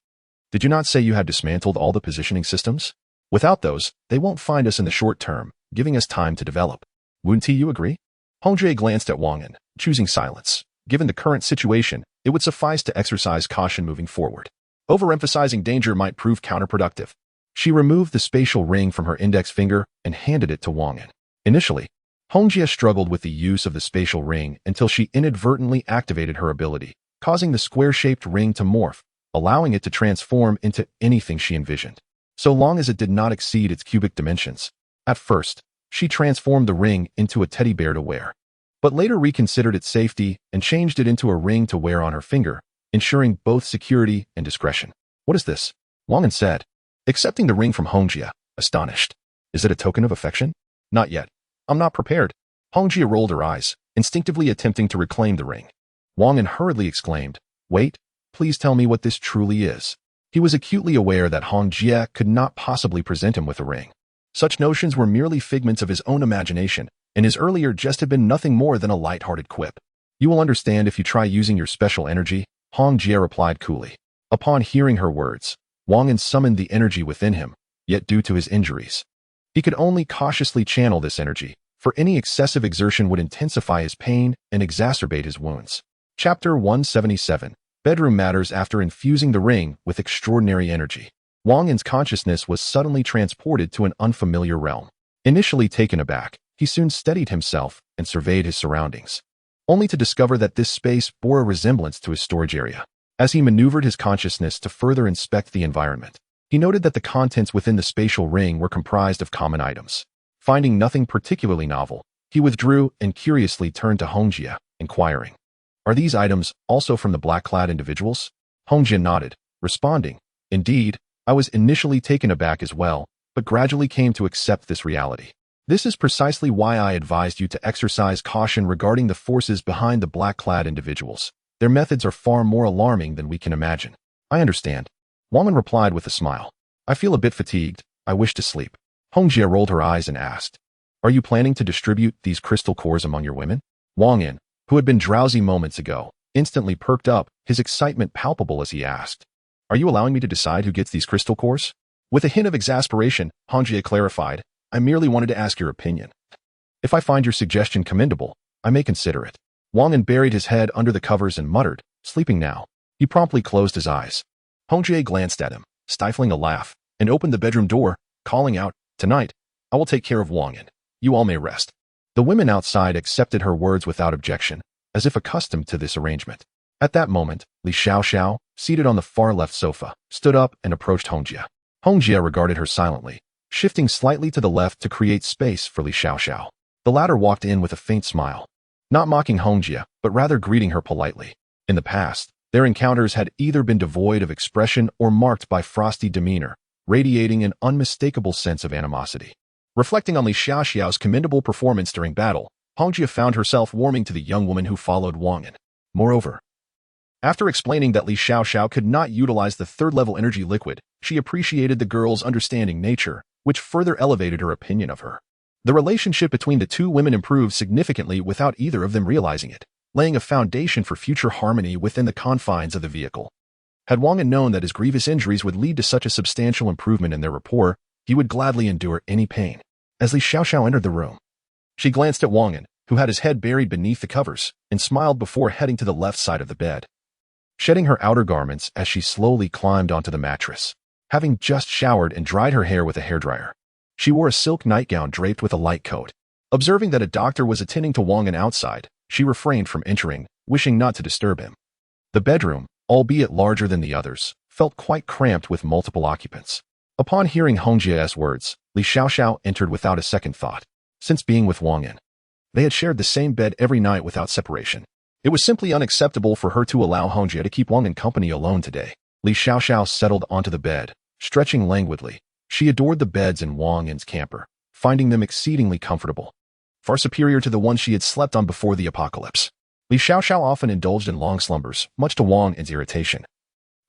"Did you not say you had dismantled all the positioning systems? Without those, they won't find us in the short term, giving us time to develop. Wouldn't you agree?" Hong Jie glanced at Wang An, choosing silence. Given the current situation, it would suffice to exercise caution moving forward. Overemphasizing danger might prove counterproductive. She removed the spatial ring from her index finger and handed it to Wang An. Initially, Hongjie struggled with the use of the spatial ring until she inadvertently activated her ability, causing the square-shaped ring to morph, allowing it to transform into anything she envisioned, so long as it did not exceed its cubic dimensions. At first, she transformed the ring into a teddy bear to wear, but later reconsidered its safety and changed it into a ring to wear on her finger, ensuring both security and discretion. "What is this?" Wang An said, accepting the ring from Hongjie, astonished. "Is it a token of affection?" "Not yet. I'm not prepared." Hongjie rolled her eyes, instinctively attempting to reclaim the ring. Wang An hurriedly exclaimed, "Wait, please tell me what this truly is." He was acutely aware that Hongjie could not possibly present him with a ring. Such notions were merely figments of his own imagination, and his earlier jest had been nothing more than a light-hearted quip. "You will understand if you try using your special energy," Hongjie replied coolly. Upon hearing her words, Wang An summoned the energy within him, yet due to his injuries, he could only cautiously channel this energy, for any excessive exertion would intensify his pain and exacerbate his wounds. Chapter 177. Bedroom Matters. After infusing the ring with extraordinary energy, Wang An's consciousness was suddenly transported to an unfamiliar realm. Initially taken aback, he soon steadied himself and surveyed his surroundings, only to discover that this space bore a resemblance to his storage area. As he maneuvered his consciousness to further inspect the environment, he noted that the contents within the spatial ring were comprised of common items. Finding nothing particularly novel, he withdrew and curiously turned to Hongjie, inquiring, "Are these items also from the black-clad individuals?" Hongjie nodded, responding, "Indeed, I was initially taken aback as well, but gradually came to accept this reality. This is precisely why I advised you to exercise caution regarding the forces behind the black-clad individuals. Their methods are far more alarming than we can imagine." "I understand," Wang An replied with a smile. "I feel a bit fatigued. I wish to sleep." Hongjie rolled her eyes and asked, "Are you planning to distribute these crystal cores among your women?" Wang An, who had been drowsy moments ago, instantly perked up, his excitement palpable as he asked, "Are you allowing me to decide who gets these crystal cores?" With a hint of exasperation, Hongjie clarified, "I merely wanted to ask your opinion. If I find your suggestion commendable, I may consider it." Wang An buried his head under the covers and muttered, "Sleeping now." He promptly closed his eyes. Hongjie glanced at him, stifling a laugh, and opened the bedroom door, calling out, "Tonight, I will take care of Wang An. You all may rest." The women outside accepted her words without objection, as if accustomed to this arrangement. At that moment, Li Xiaoxiao, seated on the far left sofa, stood up and approached Hongjie. Hongjie regarded her silently, shifting slightly to the left to create space for Li Xiaoxiao. The latter walked in with a faint smile, not mocking Hongjie, but rather greeting her politely. In the past, their encounters had either been devoid of expression or marked by frosty demeanor, radiating an unmistakable sense of animosity. Reflecting on Li Xiaoxiao's commendable performance during battle, Hongjie found herself warming to the young woman who followed Wang An. Moreover, after explaining that Li Xiaoxiao could not utilize the third-level energy liquid, she appreciated the girl's understanding nature, which further elevated her opinion of her. The relationship between the two women improved significantly without either of them realizing it, laying a foundation for future harmony within the confines of the vehicle. Had Wang An known that his grievous injuries would lead to such a substantial improvement in their rapport, he would gladly endure any pain. As Li Xiaoxiao entered the room, she glanced at Wang An, who had his head buried beneath the covers, and smiled before heading to the left side of the bed. Shedding her outer garments as she slowly climbed onto the mattress, having just showered and dried her hair with a hairdryer, she wore a silk nightgown draped with a light coat. Observing that a doctor was attending to Wang An outside, she refrained from entering, wishing not to disturb him. The bedroom, albeit larger than the others, felt quite cramped with multiple occupants. Upon hearing Hongjie's words, Li Xiaoxiao entered without a second thought. Since being with Wang An, they had shared the same bed every night without separation. It was simply unacceptable for her to allow Hongjie to keep Wang An company alone today. Li Xiaoxiao settled onto the bed, stretching languidly. She adored the beds in Wang An's camper, finding them exceedingly comfortable, far superior to the ones she had slept on before the apocalypse. Li Xiaoxiao often indulged in long slumbers, much to Wang An's irritation,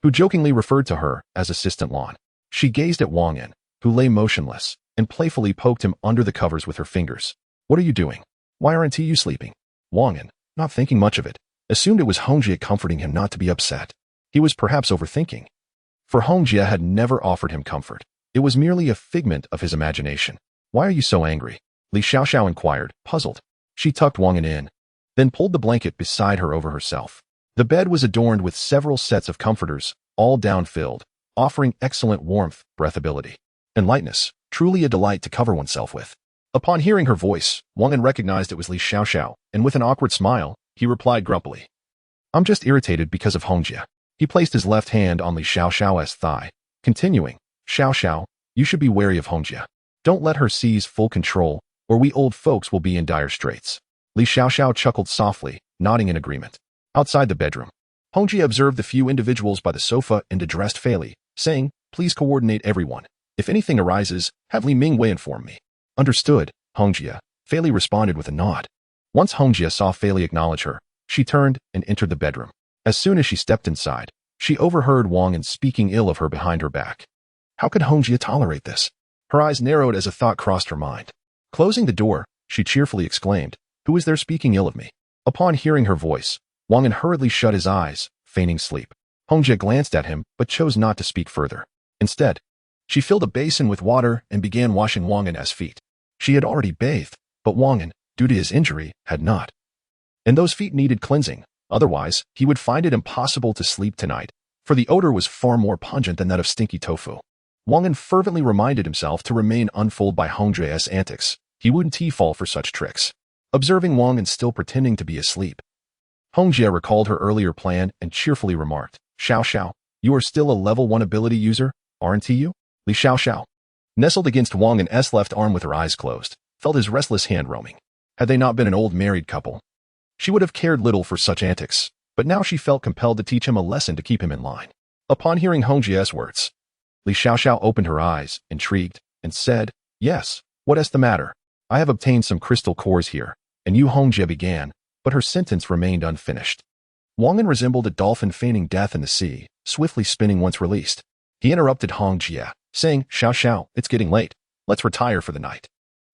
who jokingly referred to her as Assistant Lan. She gazed at Wang An, who lay motionless, and playfully poked him under the covers with her fingers. "What are you doing? Why aren't you sleeping?" Wang An, not thinking much of it, assumed it was Hongjie comforting him not to be upset. He was perhaps overthinking, for Hongjie had never offered him comfort. It was merely a figment of his imagination. "Why are you so angry?" Li Xiaoxiao inquired, puzzled. She tucked Wang An in, then pulled the blanket beside her over herself. The bed was adorned with several sets of comforters, all down-filled, offering excellent warmth, breathability, and lightness, truly a delight to cover oneself with. Upon hearing her voice, Wang An recognized it was Li Xiaoxiao, and with an awkward smile, he replied grumpily, "I'm just irritated because of Hongjie." He placed his left hand on Li Xiaoxiao's thigh, continuing, "Xiaoxiao, you should be wary of Hongjie. Don't let her seize full control, or we old folks will be in dire straits." Li Xiaoxiao chuckled softly, nodding in agreement. Outside the bedroom, Hongjie observed the few individuals by the sofa and addressed Fei Li, saying, "Please coordinate everyone. If anything arises, have Li Mingwei inform me." "Understood, Hongjie," Fei Li responded with a nod. Once Hongjie saw Fei Li acknowledge her, she turned and entered the bedroom. As soon as she stepped inside, she overheard Wang An speaking ill of her behind her back. How could Hongjie tolerate this? Her eyes narrowed as a thought crossed her mind. Closing the door, she cheerfully exclaimed, "Who is there speaking ill of me?" Upon hearing her voice, Wang An hurriedly shut his eyes, feigning sleep. Hongjie glanced at him but chose not to speak further. Instead, she filled a basin with water and began washing Wang An's feet. She had already bathed, but Wang An, due to his injury, had not. And those feet needed cleansing, otherwise he would find it impossible to sleep tonight, for the odor was far more pungent than that of stinky tofu. Wang An fervently reminded himself to remain unfooled by Hongjie's antics. He wouldn't fall for such tricks. Observing Wang An still pretending to be asleep, Hongjie recalled her earlier plan and cheerfully remarked, "Xiaoxiao, you are still a level 1 ability user, aren't you?" Li Xiaoxiao, nestled against Wang An's left arm with her eyes closed, felt his restless hand roaming. Had they not been an old married couple, she would have cared little for such antics, but now she felt compelled to teach him a lesson to keep him in line. Upon hearing Hongjie's words, Li Xiaoxiao opened her eyes, intrigued, and said, "Yes, what is the matter? I have obtained some crystal cores here," and you Hongjie began, but her sentence remained unfinished. Wang An resembled a dolphin feigning death in the sea, swiftly spinning once released. He interrupted Hongjie, saying, "Xiaoxiao, it's getting late. Let's retire for the night."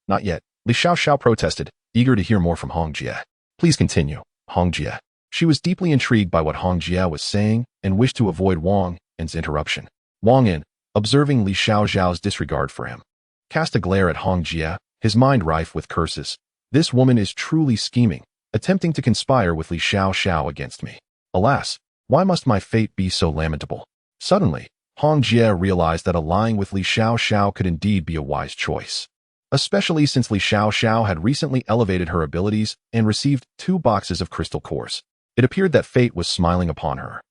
"Not yet," Li Xiaoxiao protested, eager to hear more from Hongjie. "Please continue, Hongjie." She was deeply intrigued by what Hongjie was saying and wished to avoid Wang An's interruption. Wang An, observing Li Xiaoxiao's disregard for him, cast a glare at Hongjie, his mind rife with curses. This woman is truly scheming, attempting to conspire with Li Xiaoxiao against me. Alas, why must my fate be so lamentable? Suddenly, Hongjie realized that allying with Li Xiaoxiao could indeed be a wise choice, especially since Li Xiaoxiao had recently elevated her abilities and received 2 boxes of crystal cores. It appeared that fate was smiling upon her.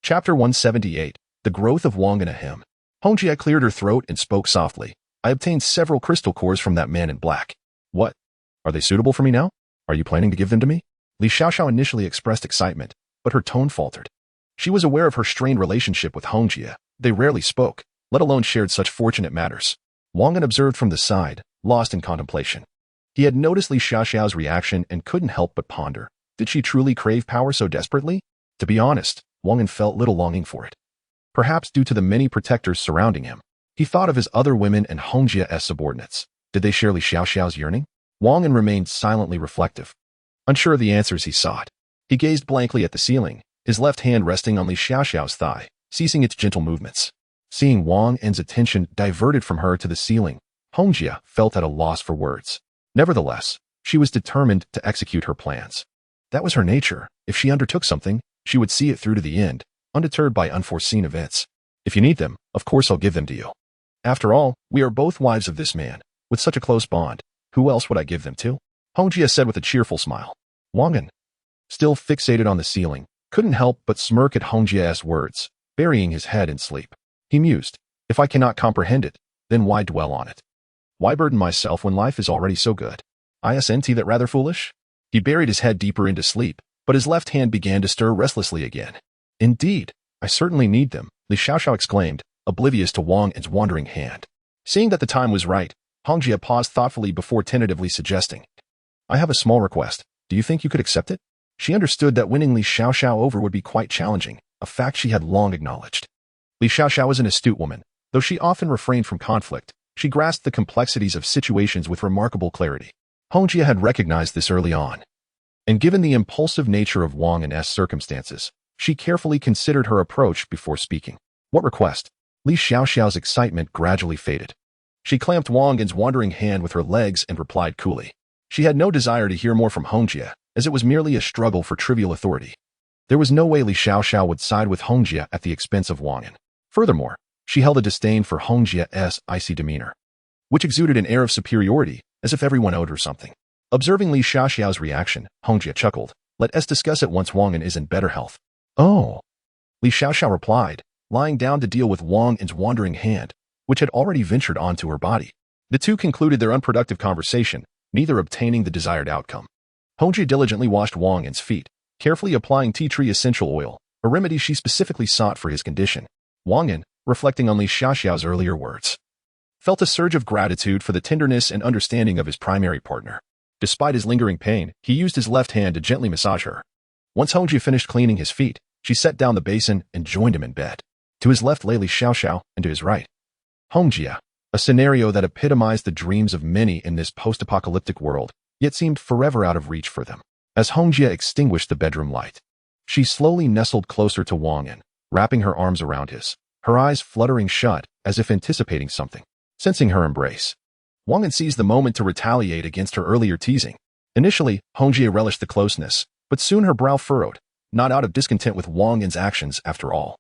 Chapter 178, The Growth of Wang An Ahem. Hongjie cleared her throat and spoke softly. "I obtained several crystal cores from that man in black." "What? Are they suitable for me now? Are you planning to give them to me?" Li Xiaoxiao initially expressed excitement, but her tone faltered. She was aware of her strained relationship with Hongjie. They rarely spoke, let alone shared such fortunate matters. Wang An observed from the side, lost in contemplation. He had noticed Li Xiaoxiao's reaction and couldn't help but ponder. Did she truly crave power so desperately? To be honest, Wang An felt little longing for it. Perhaps due to the many protectors surrounding him. He thought of his other women and Hongjie's subordinates. Did they share Li Xiaoxiao's yearning? Wang An remained silently reflective, unsure of the answers he sought. He gazed blankly at the ceiling, his left hand resting on Li Xiaoxiao's thigh, ceasing its gentle movements. Seeing Wang An's attention diverted from her to the ceiling, Hongjie felt at a loss for words. Nevertheless, she was determined to execute her plans. That was her nature. If she undertook something, she would see it through to the end, undeterred by unforeseen events. "If you need them, of course I'll give them to you. After all, we are both wives of this man. With such a close bond, who else would I give them to?" Hongjie said with a cheerful smile. Wang An, still fixated on the ceiling, couldn't help but smirk at Hongjie's words, burying his head in sleep. He mused, "If I cannot comprehend it, then why dwell on it? Why burden myself when life is already so good? Isn't that rather foolish?" He buried his head deeper into sleep, but his left hand began to stir restlessly again. "Indeed, I certainly need them," Li Xiaoxiao exclaimed, oblivious to Wang An's wandering hand. Seeing that the time was right, Hongjie paused thoughtfully before tentatively suggesting, "I have a small request. Do you think you could accept it?" She understood that winning Li Xiaoxiao over would be quite challenging, a fact she had long acknowledged. Li Xiaoxiao was an astute woman. Though she often refrained from conflict, she grasped the complexities of situations with remarkable clarity. Hongjie had recognized this early on. And given the impulsive nature of Wang An's circumstances, she carefully considered her approach before speaking. "What request?" Li Xiaoxiao's excitement gradually faded. She clamped Wang An's wandering hand with her legs and replied coolly. She had no desire to hear more from Hongjie, as it was merely a struggle for trivial authority. There was no way Li Xiaoxiao would side with Hongjie at the expense of Wang An. Furthermore, she held a disdain for Hongjie's icy demeanor, which exuded an air of superiority, as if everyone owed her something. Observing Li Xiaoxiao's reaction, Hongjie chuckled. Let us discuss it once Wang An is in better health. Oh, Li Xiaoxiao replied, lying down to deal with Wang An's wandering hand, which had already ventured onto her body. The two concluded their unproductive conversation, neither obtaining the desired outcome. Hongjie diligently washed Wang An's feet, carefully applying tea tree essential oil, a remedy she specifically sought for his condition. Wang An, reflecting on Li Xiaoxiao's earlier words, felt a surge of gratitude for the tenderness and understanding of his primary partner. Despite his lingering pain, he used his left hand to gently massage her. Once Hongjie finished cleaning his feet, she set down the basin and joined him in bed. To his left lay Li Xiaoxiao, and to his right, Hongjie, a scenario that epitomized the dreams of many in this post-apocalyptic world, yet seemed forever out of reach for them. As Hongjie extinguished the bedroom light, she slowly nestled closer to Wang An, wrapping her arms around his, her eyes fluttering shut as if anticipating something. Sensing her embrace, Wang An seized the moment to retaliate against her earlier teasing. Initially, Hongjie relished the closeness, but soon her brow furrowed, not out of discontent with Wang An's actions after all.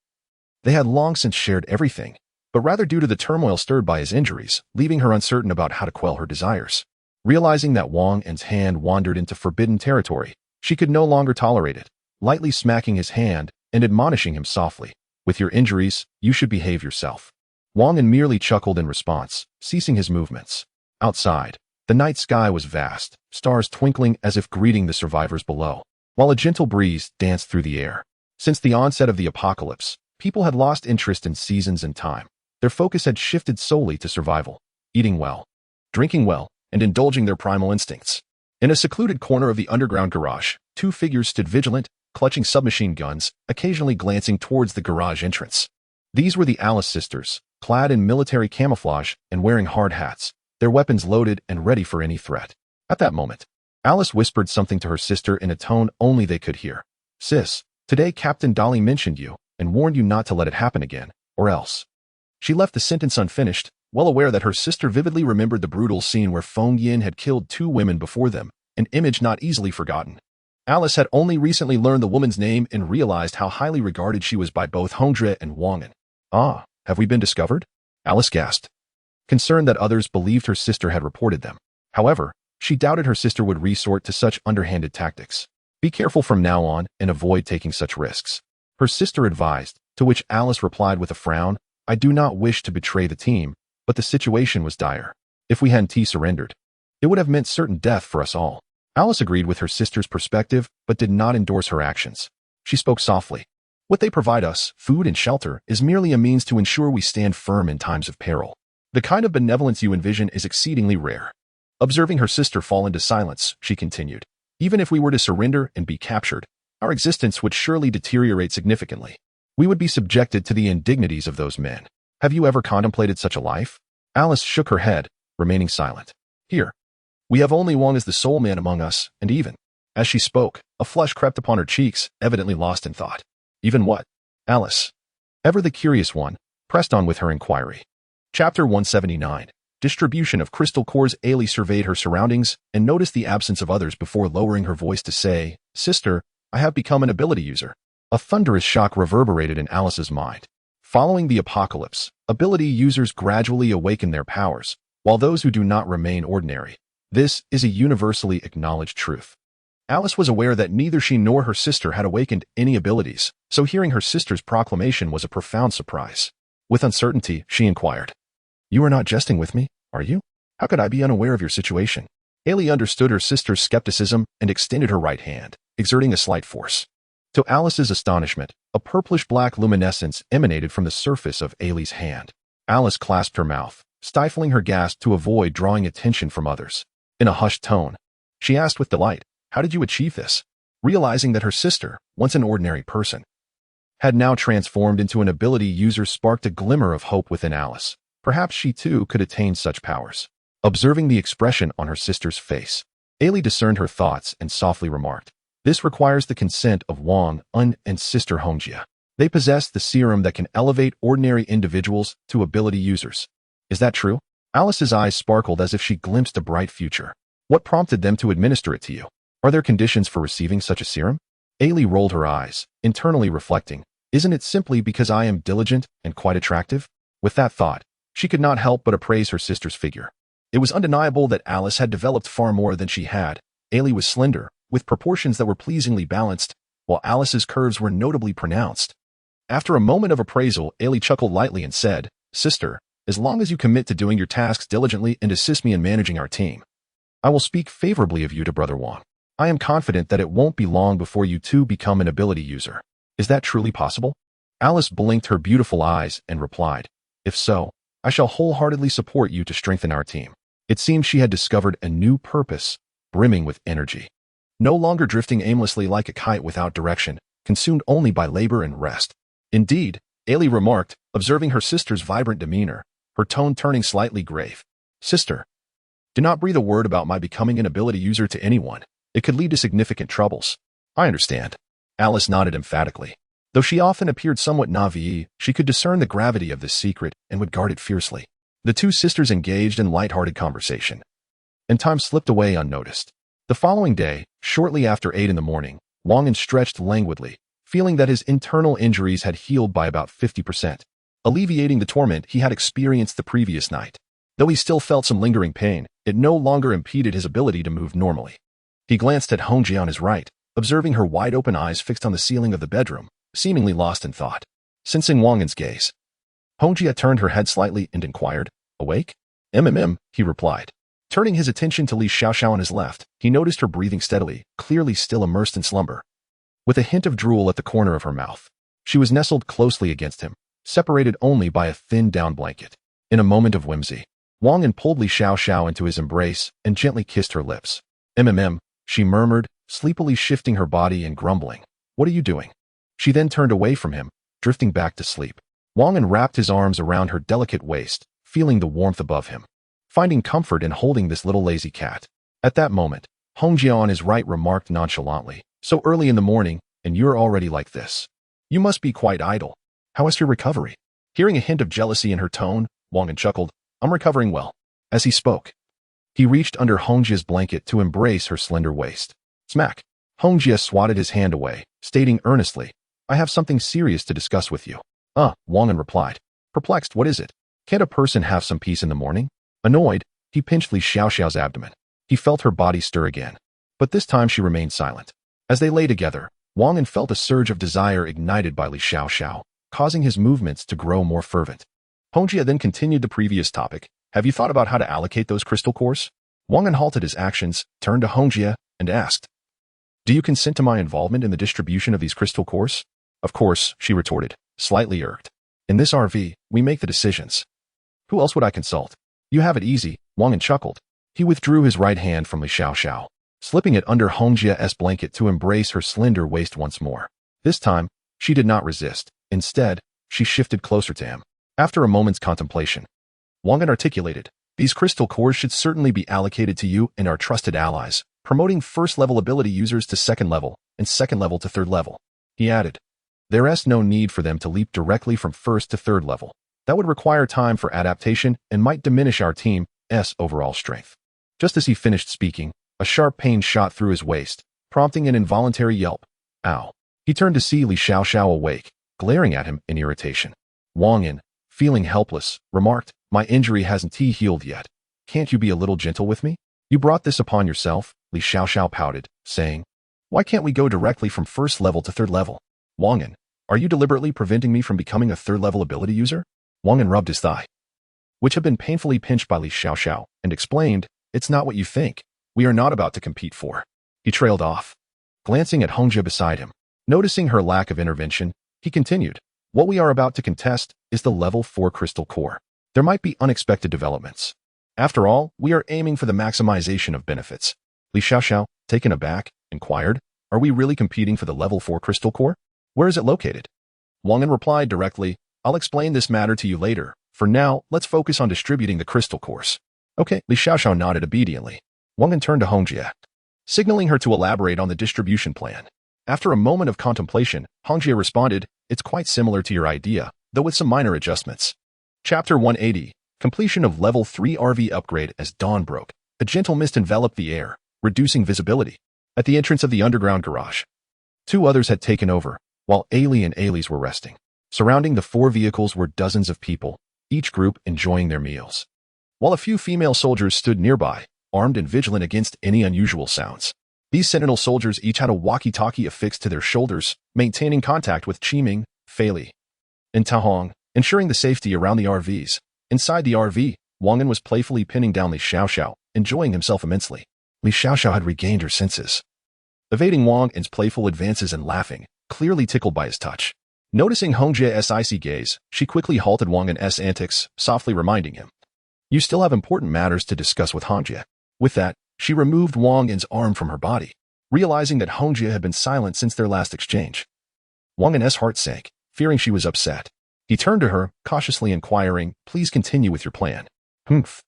They had long since shared everything, but rather due to the turmoil stirred by his injuries, leaving her uncertain about how to quell her desires. Realizing that Wang An's hand wandered into forbidden territory, she could no longer tolerate it, lightly smacking his hand and admonishing him softly. With your injuries, you should behave yourself. Wang An merely chuckled in response, ceasing his movements. Outside, the night sky was vast, stars twinkling as if greeting the survivors below, while a gentle breeze danced through the air. Since the onset of the apocalypse, people had lost interest in seasons and time. Their focus had shifted solely to survival, eating well, drinking well, and indulging their primal instincts. In a secluded corner of the underground garage, two figures stood vigilant, clutching submachine guns, occasionally glancing towards the garage entrance. These were the Alice sisters, clad in military camouflage and wearing hard hats, their weapons loaded and ready for any threat. At that moment, Alice whispered something to her sister in a tone only they could hear. Sis, today Captain Dolly mentioned you and warned you not to let it happen again, or else. She left the sentence unfinished, well aware that her sister vividly remembered the brutal scene where Feng Yin had killed two women before them, an image not easily forgotten. Alice had only recently learned the woman's name and realized how highly regarded she was by both Hongjie and Wang An. Ah, have we been discovered? Alice gasped, concerned that others believed her sister had reported them. However, she doubted her sister would resort to such underhanded tactics. Be careful from now on and avoid taking such risks, her sister advised, to which Alice replied with a frown, I do not wish to betray the team, but the situation was dire. If we hadn't surrendered, it would have meant certain death for us all. Alice agreed with her sister's perspective, but did not endorse her actions. She spoke softly. What they provide us, food and shelter, is merely a means to ensure we stand firm in times of peril. The kind of benevolence you envision is exceedingly rare. Observing her sister fall into silence, she continued, even if we were to surrender and be captured, our existence would surely deteriorate significantly. We would be subjected to the indignities of those men. Have you ever contemplated such a life? Alice shook her head, remaining silent. Here, we have only Wang as the sole man among us, and even. As she spoke, a flush crept upon her cheeks, evidently lost in thought. Even what? Alice, ever the curious one, pressed on with her inquiry. Chapter 179. Distribution of crystal cores. Ailey surveyed her surroundings and noticed the absence of others before lowering her voice to say, Sister, I have become an ability user. A thunderous shock reverberated in Alice's mind. Following the apocalypse, ability users gradually awaken their powers, while those who do not remain ordinary. This is a universally acknowledged truth. Alice was aware that neither she nor her sister had awakened any abilities, so hearing her sister's proclamation was a profound surprise. With uncertainty, she inquired, You are not jesting with me, are you? How could I be unaware of your situation? Ailey understood her sister's skepticism and extended her right hand, exerting a slight force. To Alice's astonishment, a purplish-black luminescence emanated from the surface of Ailey's hand. Alice clasped her mouth, stifling her gasp to avoid drawing attention from others. In a hushed tone, she asked with delight, How did you achieve this? Realizing that her sister, once an ordinary person, had now transformed into an ability user sparked a glimmer of hope within Alice. Perhaps she too could attain such powers. Observing the expression on her sister's face, Ailey discerned her thoughts and softly remarked, This requires the consent of Wang An and sister Hongjie. They possess the serum that can elevate ordinary individuals to ability users. Is that true? Alice's eyes sparkled as if she glimpsed a bright future. What prompted them to administer it to you? Are there conditions for receiving such a serum? Ailey rolled her eyes, internally reflecting, Isn't it simply because I am diligent and quite attractive? With that thought, she could not help but appraise her sister's figure. It was undeniable that Alice had developed far more than she had. Ailey was slender, with proportions that were pleasingly balanced, while Alice's curves were notably pronounced. After a moment of appraisal, Ailey chuckled lightly and said, "Sister, as long as you commit to doing your tasks diligently and assist me in managing our team, I will speak favorably of you to Brother Wang. I am confident that it won't be long before you two become an ability user. Is that truly possible?" Alice blinked her beautiful eyes and replied, "If so, I shall wholeheartedly support you to strengthen our team." It seemed she had discovered a new purpose, brimming with energy. No longer drifting aimlessly like a kite without direction, consumed only by labor and rest. Indeed, Ailey remarked, observing her sister's vibrant demeanor, her tone turning slightly grave. "Sister, do not breathe a word about my becoming an ability user to anyone. It could lead to significant troubles." "I understand." Alice nodded emphatically. Though she often appeared somewhat naive, she could discern the gravity of this secret and would guard it fiercely. The two sisters engaged in light-hearted conversation, and time slipped away unnoticed. The following day, shortly after 8 in the morning, Wang An stretched languidly, feeling that his internal injuries had healed by about 50%, alleviating the torment he had experienced the previous night. Though he still felt some lingering pain, it no longer impeded his ability to move normally. He glanced at Hongjie on his right, observing her wide-open eyes fixed on the ceiling of the bedroom, seemingly lost in thought. Sensing Wang An's gaze, Hongjie turned her head slightly and inquired, "Awake?" He replied. Turning his attention to Li Xiaoxiao on his left, he noticed her breathing steadily, clearly still immersed in slumber. With a hint of drool at the corner of her mouth, she was nestled closely against him, separated only by a thin down blanket. In a moment of whimsy, Wang An pulled Li Xiaoxiao into his embrace and gently kissed her lips. She murmured, sleepily shifting her body and grumbling, "What are you doing?" She then turned away from him, drifting back to sleep. Wang An wrapped his arms around her delicate waist, feeling the warmth above him, finding comfort in holding this little lazy cat. At that moment, Hongjie on his right remarked nonchalantly, "So early in the morning, and you're already like this. You must be quite idle. How is your recovery?" Hearing a hint of jealousy in her tone, Wang An chuckled, "I'm recovering well." As he spoke, he reached under Hongjie's blanket to embrace her slender waist. Smack! Hongjie swatted his hand away, stating earnestly, "I have something serious to discuss with you." Wang An replied, perplexed, "What is it? Can't a person have some peace in the morning?" Annoyed, he pinched Li Xiaoxiao's abdomen. He felt her body stir again, but this time she remained silent. As they lay together, Wang An felt a surge of desire ignited by Li Xiaoxiao, causing his movements to grow more fervent. Hongjie then continued the previous topic. "Have you thought about how to allocate those crystal cores?" Wang An halted his actions, turned to Hongjie, and asked, "Do you consent to my involvement in the distribution of these crystal cores?" "Of course," she retorted, slightly irked. "In this RV, we make the decisions. Who else would I consult?" "You have it easy," Wang An chuckled. He withdrew his right hand from Li Xiaoxiao, slipping it under Hongjie's blanket to embrace her slender waist once more. This time, she did not resist. Instead, she shifted closer to him. After a moment's contemplation, Wang An articulated, "These crystal cores should certainly be allocated to you and our trusted allies, promoting first-level ability users to second level and second level to third level." He added, "There is no need for them to leap directly from first to third level. That would require time for adaptation and might diminish our team's overall strength." Just as he finished speaking, a sharp pain shot through his waist, prompting an involuntary yelp. "Ow." He turned to see Li Xiaoxiao awake, glaring at him in irritation. Wang An, feeling helpless, remarked, "My injury hasn't healed yet. Can't you be a little gentle with me? You brought this upon yourself." Li Xiaoxiao pouted, saying, "Why can't we go directly from first level to third level?" "Wang An, are you deliberately preventing me from becoming a third-level ability user?" Wang An rubbed his thigh, which had been painfully pinched by Li Xiaoxiao, and explained, "It's not what you think. We are not about to compete for." He trailed off, glancing at Hongjie beside him. Noticing her lack of intervention, he continued, "What we are about to contest is the level 4 crystal core. There might be unexpected developments. After all, we are aiming for the maximization of benefits." Li Xiaoxiao, taken aback, inquired, "Are we really competing for the level 4 crystal core? Where is it located?" Wang An replied directly, "I'll explain this matter to you later. For now, let's focus on distributing the crystal cores." "Okay." Li Xiaoxiao nodded obediently. Wang An turned to Hongjie, signaling her to elaborate on the distribution plan. After a moment of contemplation, Hongjie responded, "It's quite similar to your idea, though with some minor adjustments." Chapter 180, Completion of Level 3 RV Upgrade. As dawn broke, a gentle mist enveloped the air, reducing visibility. At the entrance of the underground garage, two others had taken over, while Ailey and Ailey's were resting. Surrounding the 4 vehicles were dozens of people, each group enjoying their meals. while a few female soldiers stood nearby, armed and vigilant against any unusual sounds. These sentinel soldiers each had a walkie-talkie affixed to their shoulders, maintaining contact with Qiming, Fei Li, and Tao Hong, ensuring the safety around the RVs. Inside the RV, Wang An was playfully pinning down Li Xiaoxiao, enjoying himself immensely. Li Xiaoxiao had regained her senses, evading Wang An's playful advances and laughing, clearly tickled by his touch. Noticing Hong Jie's icy gaze, she quickly halted Wang An's antics, softly reminding him, "You still have important matters to discuss with Hong Jie." With that, she removed Wang An's arm from her body, realizing that Hong Jie had been silent since their last exchange. Wang An's heart sank, fearing she was upset. He turned to her, cautiously inquiring, "Please continue with your plan." Humph.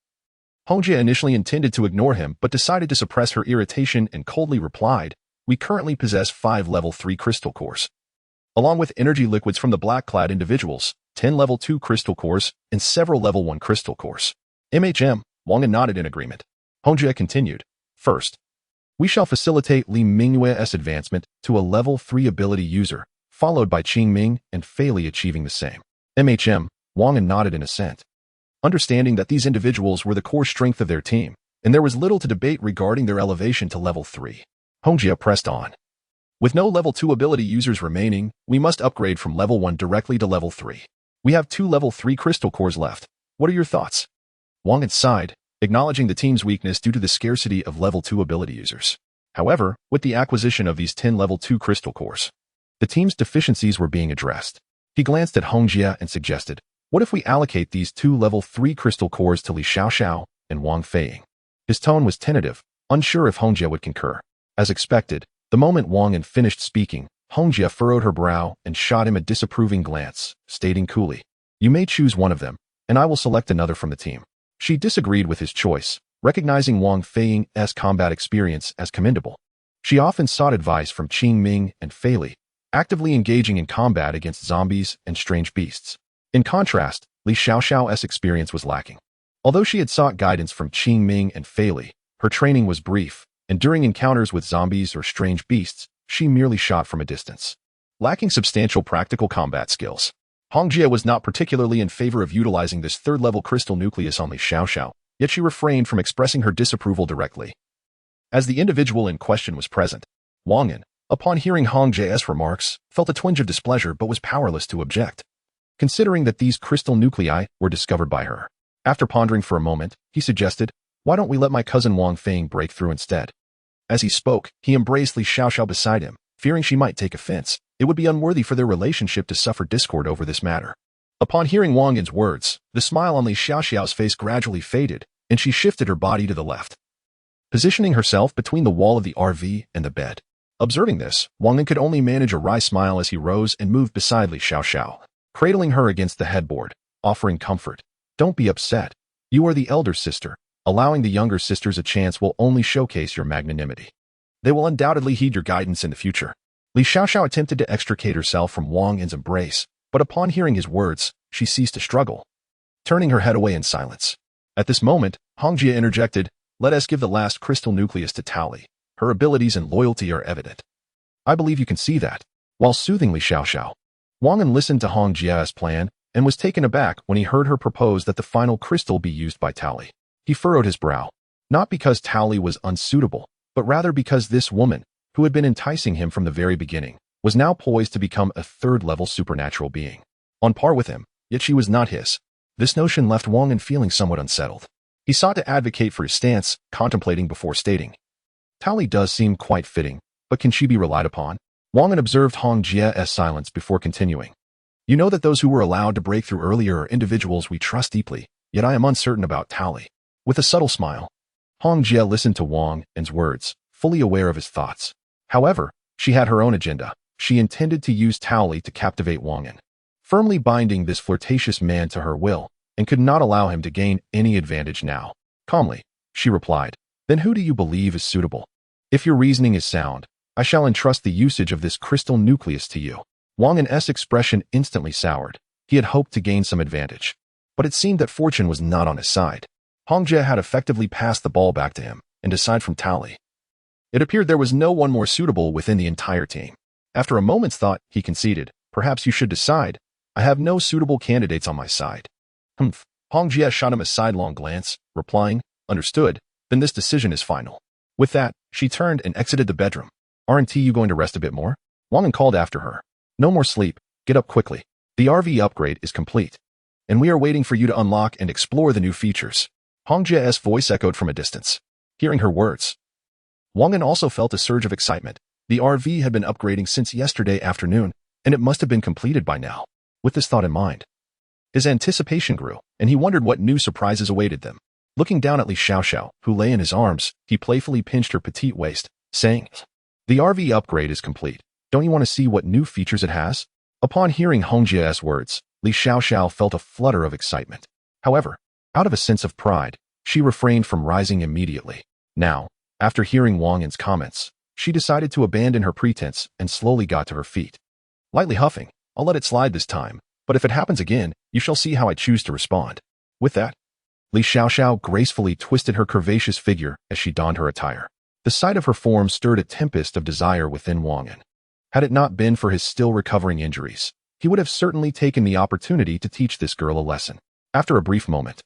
Hong Jie initially intended to ignore him but decided to suppress her irritation and coldly replied, "We currently possess 5 level 3 crystal cores, along with energy liquids from the black-clad individuals, 10 level 2 crystal cores, and several level 1 crystal cores." Wang An nodded in agreement. Hong Jie continued, "First, we shall facilitate Li Mingyue's advancement to a level 3 ability user, followed by Qingming and Fei Li achieving the same." Wang An nodded in assent. Understanding that these individuals were the core strength of their team, and there was little to debate regarding their elevation to level 3. Hong Jie pressed on. "With no level 2 ability users remaining, we must upgrade from level 1 directly to level 3. We have 2 level 3 crystal cores left. What are your thoughts?" Wang An sighed, acknowledging the team's weakness due to the scarcity of level 2 ability users. However, with the acquisition of these 10 level 2 crystal cores, the team's deficiencies were being addressed. He glanced at Hong Jie and suggested, "What if we allocate these 2 level 3 crystal cores to Li Xiaoxiao and Wang Feiying?" His tone was tentative, unsure if Hong Jie would concur. As expected, the moment Wang An finished speaking, Hong Jie furrowed her brow and shot him a disapproving glance, stating coolly, "You may choose one of them, and I will select another from the team." She disagreed with his choice, recognizing Wang Feiying's combat experience as commendable. She often sought advice from Qingming and Fei Li, actively engaging in combat against zombies and strange beasts. In contrast, Li Xiaoxiao's experience was lacking. Although she had sought guidance from Qingming and Fei Li, her training was brief, and during encounters with zombies or strange beasts, she merely shot from a distance, lacking substantial practical combat skills. Hong Jie was not particularly in favor of utilizing this third-level crystal nucleus on Li Xiaoxiao, yet she refrained from expressing her disapproval directly. As the individual in question was present, Wang An, upon hearing Hong Jie's remarks, felt a twinge of displeasure but was powerless to object, considering that these crystal nuclei were discovered by her. After pondering for a moment, he suggested, "Why don't we let my cousin Wang Feiying break through instead?" As he spoke, he embraced Li Xiaoxiao beside him, fearing she might take offense. It would be unworthy for their relationship to suffer discord over this matter. Upon hearing Wang An's words, the smile on Li Xiaoxiao's face gradually faded, and she shifted her body to the left, positioning herself between the wall of the RV and the bed. Observing this, Wang An could only manage a wry smile as he rose and moved beside Li Xiaoxiao, cradling her against the headboard, offering comfort. "Don't be upset. You are the elder sister. Allowing the younger sisters a chance will only showcase your magnanimity. They will undoubtedly heed your guidance in the future." Li Xiaoxiao attempted to extricate herself from Wang An's embrace, but upon hearing his words, she ceased to struggle, turning her head away in silence. At this moment, Hong Jie interjected, "Let us give the last crystal nucleus to Tao Li. Her abilities and loyalty are evident. I believe you can see that." While soothing Li Xiaoxiao, Wang An listened to Hong Jie's plan and was taken aback when he heard her propose that the final crystal be used by Tao Li. He furrowed his brow, not because Tao Li was unsuitable, but rather because this woman, who had been enticing him from the very beginning, was now poised to become a third-level supernatural being, on par with him, yet she was not his. This notion left Wang An feeling somewhat unsettled. He sought to advocate for his stance, contemplating before stating, "Tao Li does seem quite fitting, but can she be relied upon?" Wang An observed Hong Jie's silence before continuing. "You know that those who were allowed to break through earlier are individuals we trust deeply, yet I am uncertain about Tao Li." With a subtle smile, Hong Jie listened to Wang An's words, fully aware of his thoughts. However, she had her own agenda. She intended to use Tao Li to captivate Wang An, firmly binding this flirtatious man to her will, and could not allow him to gain any advantage now. Calmly, she replied, "Then who do you believe is suitable? If your reasoning is sound, I shall entrust the usage of this crystal nucleus to you." Wang An's expression instantly soured. He had hoped to gain some advantage, but it seemed that fortune was not on his side. Hong Jie had effectively passed the ball back to him, and aside from Tao Li, it appeared there was no one more suitable within the entire team. After a moment's thought, he conceded, "Perhaps you should decide. I have no suitable candidates on my side." "Humph. Hong Jie shot him a sidelong glance, replying, "Understood, then this decision is final." With that, she turned and exited the bedroom. "Aren't you going to rest a bit more?" Wang An called after her. "No more sleep, get up quickly. The RV upgrade is complete, and we are waiting for you to unlock and explore the new features." Hong Jie's voice echoed from a distance. Hearing her words, Wang An also felt a surge of excitement. The RV had been upgrading since yesterday afternoon, and it must have been completed by now. With this thought in mind, his anticipation grew, and he wondered what new surprises awaited them. Looking down at Li Xiaoxiao, who lay in his arms, he playfully pinched her petite waist, saying, "The RV upgrade is complete. Don't you want to see what new features it has?" Upon hearing Hong Jie's words, Li Xiaoxiao felt a flutter of excitement. However, out of a sense of pride, she refrained from rising immediately. Now, after hearing Wang An's comments, she decided to abandon her pretense and slowly got to her feet. Lightly huffing, "I'll let it slide this time, but if it happens again, you shall see how I choose to respond." With that, Li Xiaoxiao gracefully twisted her curvaceous figure as she donned her attire. The sight of her form stirred a tempest of desire within Wang An. Had it not been for his still recovering injuries, he would have certainly taken the opportunity to teach this girl a lesson. After a brief moment,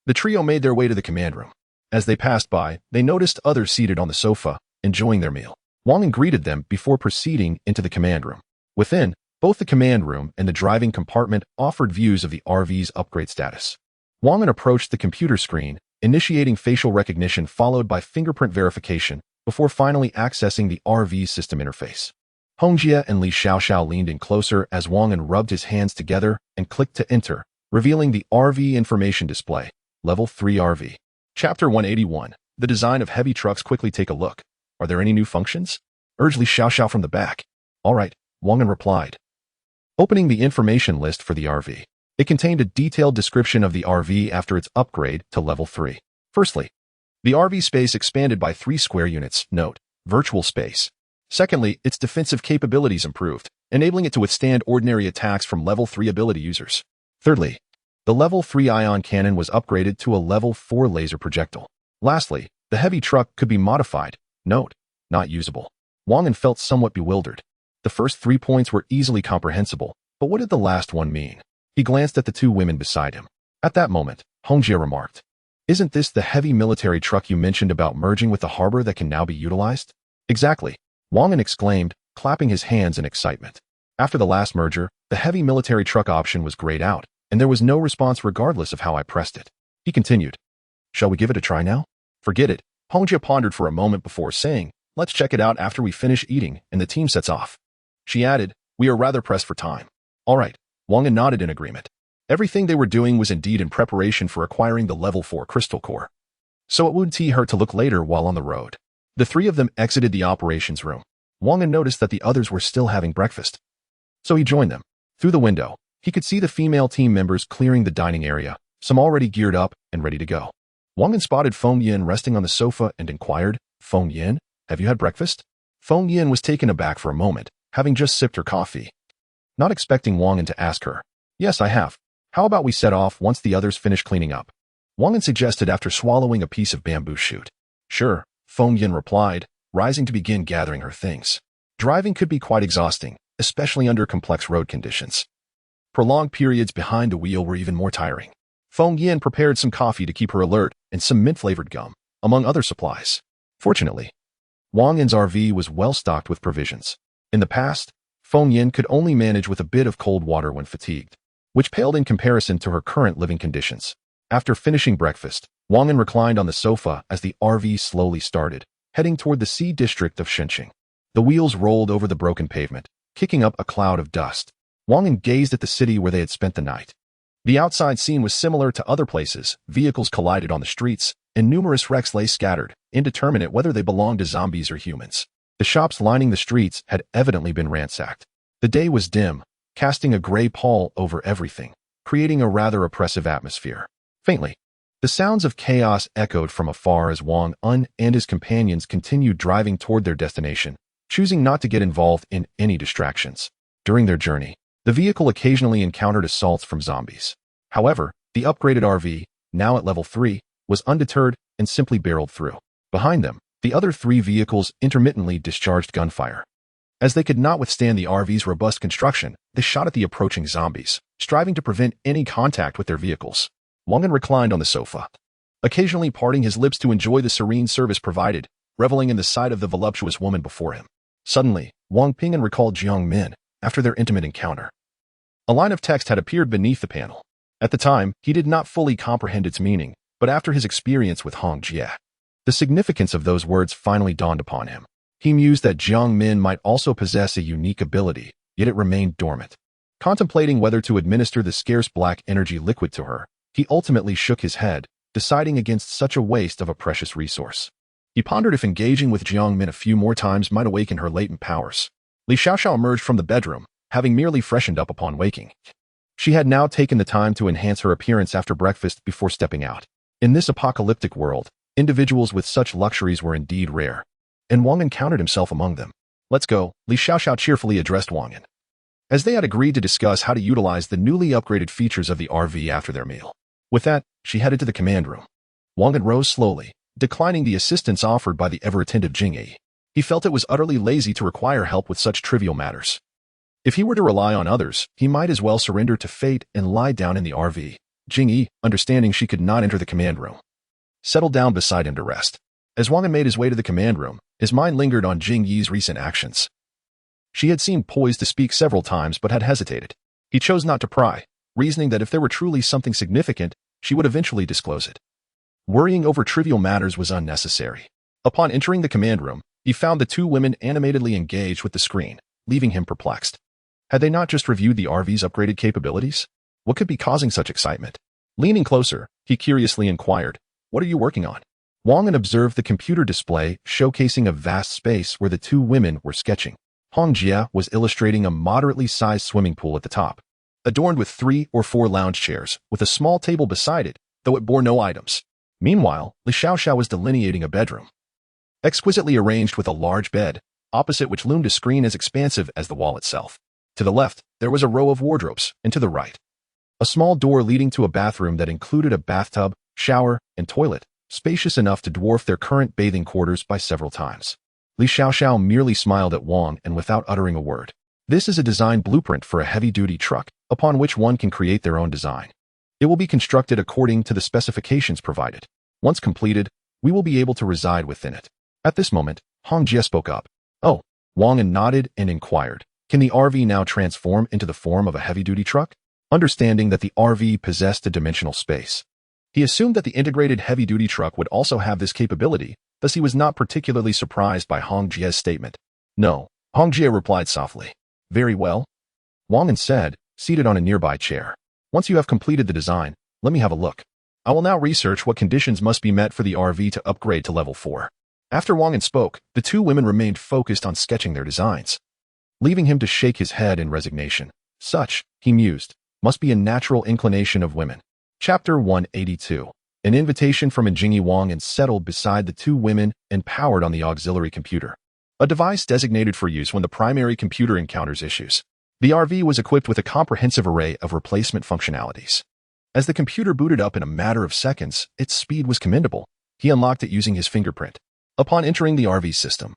the trio made their way to the command room. As they passed by, they noticed others seated on the sofa, enjoying their meal. Wang An greeted them before proceeding into the command room. Within, both the command room and the driving compartment offered views of the RV's upgrade status. Wang An approached the computer screen, initiating facial recognition followed by fingerprint verification, before finally accessing the RV's system interface. Hong Jie and Li Xiaoxiao leaned in closer as Wang An rubbed his hands together and clicked to enter, revealing the RV information display. Level 3 RV. Chapter 181. The design of heavy trucks. Quickly take a look. Are there any new functions? Urged Li Xiaoxiao from the back. All right, Wang An replied. Opening the information list for the RV. It contained a detailed description of the RV after its upgrade to level 3. Firstly, the RV space expanded by 3 square units. Note, virtual space. Secondly, its defensive capabilities improved, enabling it to withstand ordinary attacks from level 3 ability users. Thirdly, the level 3 ion cannon was upgraded to a level 4 laser projectile. Lastly, the heavy truck could be modified. Note, not usable. Wang An felt somewhat bewildered. The first 3 points were easily comprehensible, but what did the last one mean? He glanced at the 2 women beside him. At that moment, Hong Jie remarked, "Isn't this the heavy military truck you mentioned about merging with the harbor that can now be utilized?" "Exactly," Wang An exclaimed, clapping his hands in excitement. After the last merger, the heavy military truck option was grayed out, and there was no response regardless of how I pressed it. He continued, "Shall we give it a try now?" "Forget it," Hong Jie pondered for a moment before saying, "Let's check it out after we finish eating and the team sets off." She added, "We are rather pressed for time." "All right," Wang An nodded in agreement. Everything they were doing was indeed in preparation for acquiring the level 4 crystal core. So it wouldn't hurt to look later while on the road. The 3 of them exited the operations room. Wang An noticed that the others were still having breakfast, so he joined them. Through the window, he could see the female team members clearing the dining area, some already geared up and ready to go. Wang An spotted Feng Yin resting on the sofa and inquired, "Feng Yin, have you had breakfast?" Feng Yin was taken aback for a moment, having just sipped her coffee. Not expecting Wang An to ask her, "Yes, I have. How about we set off once the others finish cleaning up?" Wang An suggested after swallowing a piece of bamboo shoot. "Sure," Feng Yin replied, rising to begin gathering her things. Driving could be quite exhausting, especially under complex road conditions. Prolonged periods behind the wheel were even more tiring. Feng Yin prepared some coffee to keep her alert and some mint-flavored gum, among other supplies. Fortunately, Wang An's RV was well stocked with provisions. In the past, Feng Yin could only manage with a bit of cold water when fatigued, which paled in comparison to her current living conditions. After finishing breakfast, Wang An reclined on the sofa as the RV slowly started, heading toward the Sea District of Shenqing. The wheels rolled over the broken pavement, kicking up a cloud of dust. Wang An gazed at the city where they had spent the night. The outside scene was similar to other places. Vehicles collided on the streets, and numerous wrecks lay scattered, indeterminate whether they belonged to zombies or humans. The shops lining the streets had evidently been ransacked. The day was dim, casting a gray pall over everything, creating a rather oppressive atmosphere. Faintly, the sounds of chaos echoed from afar as Wang An and his companions continued driving toward their destination, choosing not to get involved in any distractions. During their journey, the vehicle occasionally encountered assaults from zombies. However, the upgraded RV, now at level 3, was undeterred and simply barreled through. Behind them, the other 3 vehicles intermittently discharged gunfire. As they could not withstand the RV's robust construction, they shot at the approaching zombies, striving to prevent any contact with their vehicles. Wang An reclined on the sofa, occasionally parting his lips to enjoy the serene service provided, reveling in the sight of the voluptuous woman before him. Suddenly, Wang Ping and recalled Jiang Min after their intimate encounter. A line of text had appeared beneath the panel. At the time, he did not fully comprehend its meaning, but after his experience with Hong Jie, the significance of those words finally dawned upon him. He mused that Jiang Min might also possess a unique ability, yet it remained dormant. Contemplating whether to administer the scarce black energy liquid to her, he ultimately shook his head, deciding against such a waste of a precious resource. He pondered if engaging with Jiang Min a few more times might awaken her latent powers. Li Xiaoxiao emerged from the bedroom, having merely freshened up upon waking. She had now taken the time to enhance her appearance after breakfast before stepping out. In this apocalyptic world, individuals with such luxuries were indeed rare, and Wang An counted himself among them. "Let's go," Li Xiaoxiao cheerfully addressed Wang An, as they had agreed to discuss how to utilize the newly upgraded features of the RV after their meal. With that, she headed to the command room. Wang An rose slowly, declining the assistance offered by the ever-attentive Jing Yi. He felt it was utterly lazy to require help with such trivial matters. If he were to rely on others, he might as well surrender to fate and lie down in the RV. Jing Yi, understanding she could not enter the command room, settled down beside him to rest. As Wang An made his way to the command room, his mind lingered on Jing Yi's recent actions. She had seemed poised to speak several times but had hesitated. He chose not to pry, reasoning that if there were truly something significant, she would eventually disclose it. Worrying over trivial matters was unnecessary. Upon entering the command room, he found the two women animatedly engaged with the screen, leaving him perplexed. Had they not just reviewed the RV's upgraded capabilities? What could be causing such excitement? Leaning closer, he curiously inquired, "What are you working on?" Wang An observed the computer display showcasing a vast space where the two women were sketching. Hong Jie was illustrating a moderately sized swimming pool at the top, adorned with 3 or 4 lounge chairs, with a small table beside it, though it bore no items. Meanwhile, Li Xiaoxiao was delineating a bedroom, exquisitely arranged with a large bed, opposite which loomed a screen as expansive as the wall itself. To the left, there was a row of wardrobes, and to the right, a small door leading to a bathroom that included a bathtub, shower, and toilet, spacious enough to dwarf their current bathing quarters by several times. Li Xiaoxiao merely smiled at Wang and without uttering a word. This is a design blueprint for a heavy-duty truck, upon which one can create their own design. It will be constructed according to the specifications provided. Once completed, we will be able to reside within it. At this moment, Hong Jie spoke up. "Oh." Wang An nodded and inquired, "Can the RV now transform into the form of a heavy-duty truck?" Understanding that the RV possessed a dimensional space, he assumed that the integrated heavy-duty truck would also have this capability, thus he was not particularly surprised by Hong Jie's statement. "No," Hong Jie replied softly. "Very well," Wang An said, seated on a nearby chair. "Once you have completed the design, let me have a look. I will now research what conditions must be met for the RV to upgrade to level 4. After Wang An spoke, the two women remained focused on sketching their designs, leaving him to shake his head in resignation. Such, he mused, must be a natural inclination of women. Chapter 182. An invitation from Jingyi. Wang An settled beside the two women and powered on the auxiliary computer, a device designated for use when the primary computer encounters issues. The RV was equipped with a comprehensive array of replacement functionalities. As the computer booted up in a matter of seconds, its speed was commendable. He unlocked it using his fingerprint. Upon entering the RV system,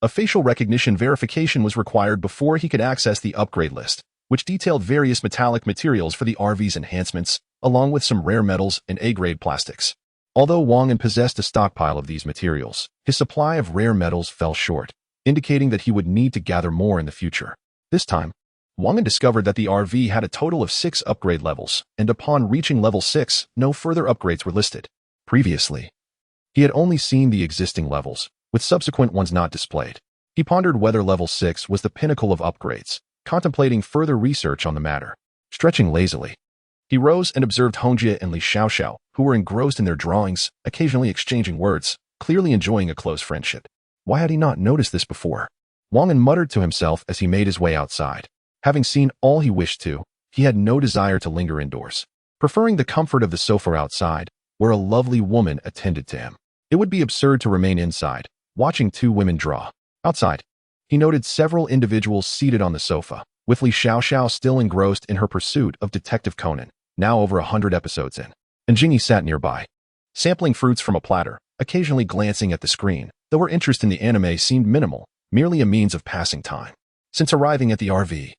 a facial recognition verification was required before he could access the upgrade list, which detailed various metallic materials for the RV's enhancements, along with some rare metals and A-grade plastics. Although Wang An possessed a stockpile of these materials, his supply of rare metals fell short, indicating that he would need to gather more in the future. This time, Wang An discovered that the RV had a total of 6 upgrade levels, and upon reaching level 6, no further upgrades were listed. Previously, he had only seen the existing levels, with subsequent ones not displayed. He pondered whether level 6 was the pinnacle of upgrades, contemplating further research on the matter. Stretching lazily, he rose and observed Hongjie and Li Xiaoxiao, who were engrossed in their drawings, occasionally exchanging words, clearly enjoying a close friendship. Why had he not noticed this before? Wang An muttered to himself as he made his way outside. Having seen all he wished to, he had no desire to linger indoors, preferring the comfort of the sofa outside, where a lovely woman attended to him. It would be absurd to remain inside, watching two women draw. Outside, he noted several individuals seated on the sofa, with Li Xiaoxiao still engrossed in her pursuit of Detective Conan, now over 100 episodes in. And Jingyi sat nearby, sampling fruits from a platter, occasionally glancing at the screen, though her interest in the anime seemed minimal, merely a means of passing time. Since arriving at the RV,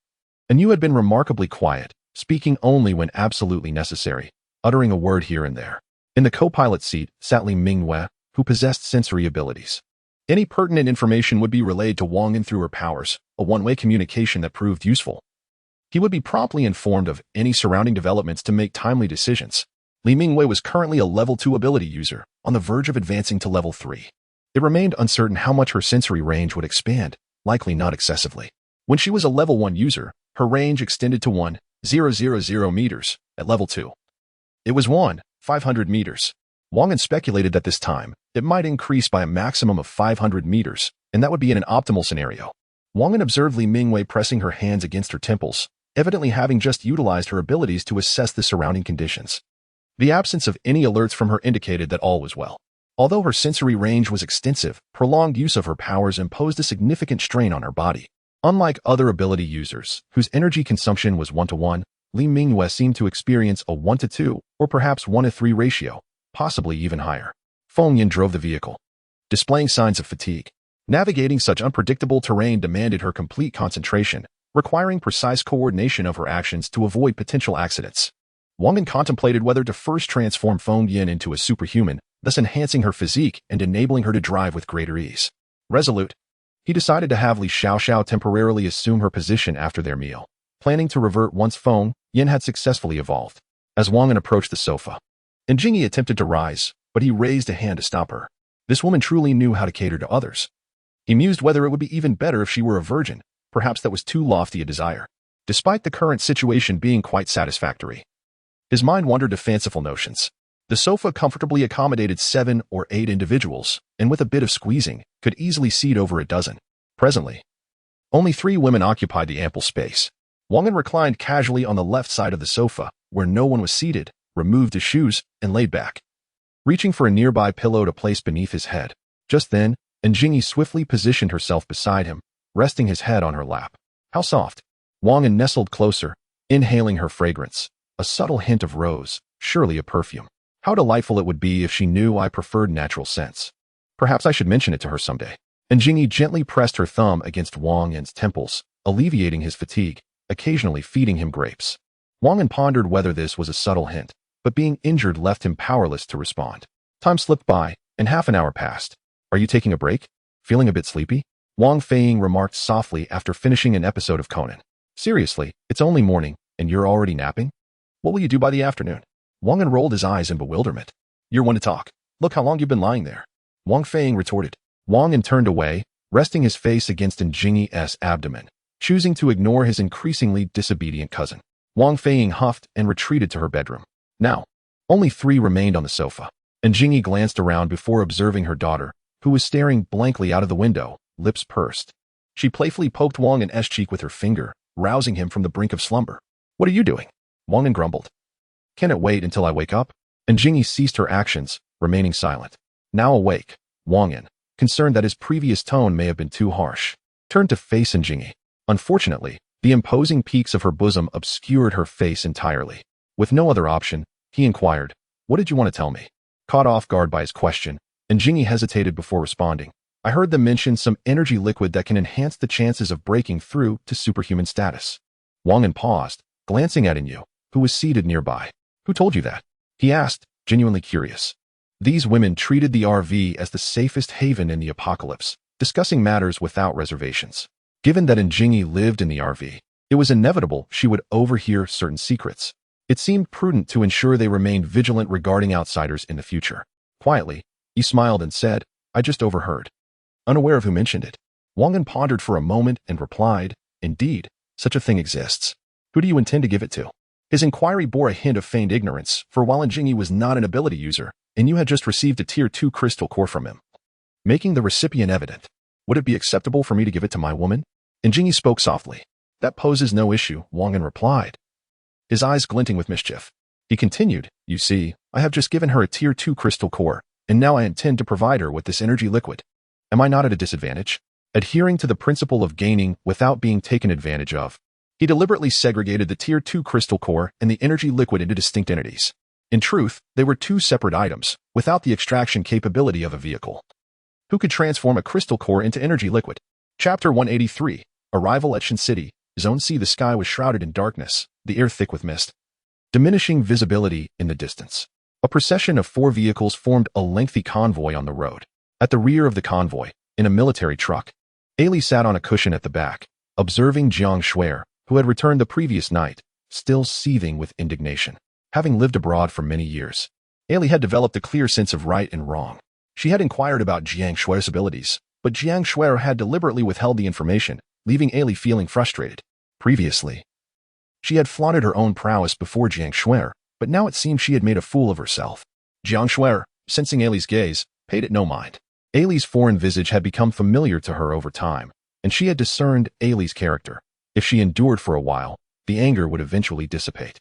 Anu had been remarkably quiet, speaking only when absolutely necessary. uttering a word here and there. In the co-pilot seat sat Li Mingwei, who possessed sensory abilities. Any pertinent information would be relayed to Wang An through her powers, a one-way communication that proved useful. He would be promptly informed of any surrounding developments to make timely decisions. Li Mingwei was currently a level 2 ability user, on the verge of advancing to level 3. It remained uncertain how much her sensory range would expand, likely not excessively. When she was a level 1 user, her range extended to 1,000 meters at level 2. It was 1,500 meters. Wang An speculated that this time, it might increase by a maximum of 500 meters, and that would be in an optimal scenario. Wang An observed Li Mingwei pressing her hands against her temples, evidently having just utilized her abilities to assess the surrounding conditions. The absence of any alerts from her indicated that all was well. Although her sensory range was extensive, prolonged use of her powers imposed a significant strain on her body. Unlike other ability users, whose energy consumption was 1-to-1, Li Mingwei seemed to experience a 1-to-2, or perhaps 1-to-3 ratio, possibly even higher. Feng Yan drove the vehicle, displaying signs of fatigue. Navigating such unpredictable terrain demanded her complete concentration, requiring precise coordination of her actions to avoid potential accidents. Wang An contemplated whether to first transform Feng Yan into a superhuman, thus enhancing her physique and enabling her to drive with greater ease. Resolute, he decided to have Li Xiaoxiao temporarily assume her position after their meal, planning to revert once Feng Yan had successfully evolved. As Wang An approached the sofa, Jingyi attempted to rise, but he raised a hand to stop her. This woman truly knew how to cater to others. He mused whether it would be even better if she were a virgin. Perhaps that was too lofty a desire, despite the current situation being quite satisfactory. His mind wandered to fanciful notions. The sofa comfortably accommodated 7 or 8 individuals, and with a bit of squeezing, could easily seat over a dozen. Presently, only 3 women occupied the ample space. Wang An reclined casually on the left side of the sofa, where no one was seated, removed his shoes, and laid back, reaching for a nearby pillow to place beneath his head. Just then, Jingyi swiftly positioned herself beside him, resting his head on her lap. How soft! Wang An nestled closer, inhaling her fragrance. A subtle hint of rose, surely a perfume. How delightful it would be if she knew I preferred natural scents. Perhaps I should mention it to her someday. Jingyi gently pressed her thumb against Wang An's temples, alleviating his fatigue, occasionally feeding him grapes. Wang An pondered whether this was a subtle hint, but being injured left him powerless to respond. Time slipped by, and half an hour passed. Are you taking a break? Feeling a bit sleepy? Wang Feiying remarked softly after finishing an episode of Conan. Seriously, it's only morning, and you're already napping? What will you do by the afternoon? Wang An rolled his eyes in bewilderment. You're one to talk. Look how long you've been lying there. Wang Feiying retorted. Wang An turned away, resting his face against Jingyi's abdomen, choosing to ignore his increasingly disobedient cousin. Wang Feiying huffed and retreated to her bedroom. Now, only 3 remained on the sofa, and Jingyi glanced around before observing her daughter, who was staring blankly out of the window, lips pursed. She playfully poked Wang An's cheek with her finger, rousing him from the brink of slumber. What are you doing? Wang An grumbled. Can it wait until I wake up? Jingyi ceased her actions, remaining silent. Now awake, Wang An, concerned that his previous tone may have been too harsh, turned to face Jingyi. Unfortunately, the imposing peaks of her bosom obscured her face entirely. With no other option, he inquired, what did you want to tell me? Caught off guard by his question, Jingyi hesitated before responding. I heard them mention some energy liquid that can enhance the chances of breaking through to superhuman status. Wang An paused, glancing at Inyu, who was seated nearby. Who told you that? He asked, genuinely curious. These women treated the RV as the safest haven in the apocalypse, discussing matters without reservations. Given that Jingyi lived in the RV, it was inevitable she would overhear certain secrets. It seemed prudent to ensure they remained vigilant regarding outsiders in the future. Quietly, he smiled and said, I just overheard. Unaware of who mentioned it, Wang An pondered for a moment and replied, indeed, such a thing exists. Who do you intend to give it to? His inquiry bore a hint of feigned ignorance, for while Jingyi was not an ability user, and you had just received a Tier 2 crystal core from him, making the recipient evident. Would it be acceptable for me to give it to my woman? Jingyi spoke softly. That poses no issue, Wang An replied, his eyes glinting with mischief. He continued, you see, I have just given her a Tier 2 crystal core, and now I intend to provide her with this energy liquid. Am I not at a disadvantage? Adhering to the principle of gaining without being taken advantage of, he deliberately segregated the Tier 2 crystal core and the energy liquid into distinct entities. In truth, they were 2 separate items, without the extraction capability of a vehicle. Who could transform a crystal core into energy liquid? Chapter 183, Arrival at Shin City, Zone C. The sky was shrouded in darkness, the air thick with mist. diminishing visibility in the distance. A procession of 4 vehicles formed a lengthy convoy on the road. At the rear of the convoy, in a military truck, Ailey sat on a cushion at the back, observing Jiang Shuer, who had returned the previous night, still seething with indignation. Having lived abroad for many years, Ailey had developed a clear sense of right and wrong. She had inquired about Jiang Shuer's abilities, but Jiang Shuer had deliberately withheld the information, leaving Ailey feeling frustrated. Previously, she had flaunted her own prowess before Jiang Shuer, but now it seemed she had made a fool of herself. Jiang Shuer, sensing Ailey's gaze, paid it no mind. Ailey's foreign visage had become familiar to her over time, and she had discerned Ailey's character. If she endured for a while, the anger would eventually dissipate.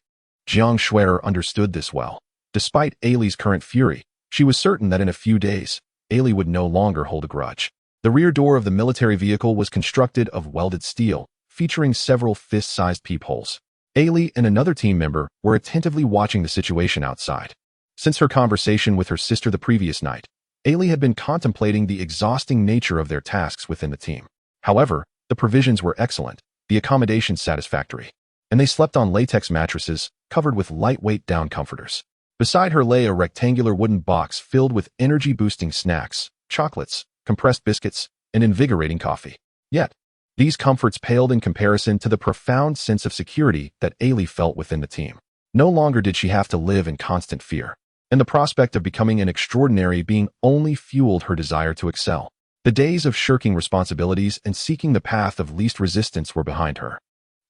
Jiang Shuer understood this well. Despite Ailey's current fury, she was certain that in a few days, Ailey would no longer hold a grudge. The rear door of the military vehicle was constructed of welded steel, featuring several fist-sized peepholes. Ailey and another team member were attentively watching the situation outside. Since her conversation with her sister the previous night, Ailey had been contemplating the exhausting nature of their tasks within the team. However, the provisions were excellent, the accommodations satisfactory, and they slept on latex mattresses covered with lightweight down comforters. Beside her lay a rectangular wooden box filled with energy-boosting snacks, chocolates, compressed biscuits, and invigorating coffee. Yet, these comforts paled in comparison to the profound sense of security that Ailey felt within the team. No longer did she have to live in constant fear, and the prospect of becoming an extraordinary being only fueled her desire to excel. The days of shirking responsibilities and seeking the path of least resistance were behind her.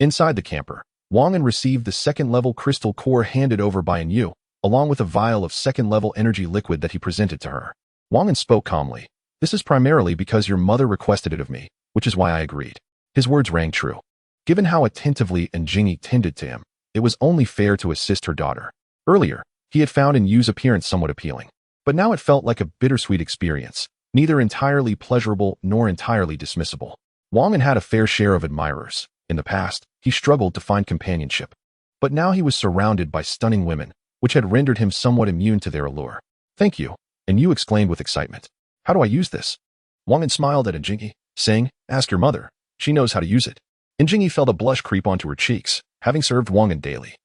Inside the camper, Wang An received the second-level crystal core handed over by An Yu, along with a vial of second-level energy liquid that he presented to her. Wang An spoke calmly. "This is primarily because your mother requested it of me, which is why I agreed." His words rang true. Given how attentively An Jingyi tended to him, it was only fair to assist her daughter. Earlier, he had found An Yu's appearance somewhat appealing, but now it felt like a bittersweet experience, neither entirely pleasurable nor entirely dismissible. Wang An had a fair share of admirers. In the past, he struggled to find companionship, but now he was surrounded by stunning women, which had rendered him somewhat immune to their allure. "Thank you," An Yu exclaimed with excitement. "How do I use this?" Wang An smiled at An Jingyi, saying, "Ask your mother. She knows how to use it." An Jingyi felt a blush creep onto her cheeks, having served Wang An daily.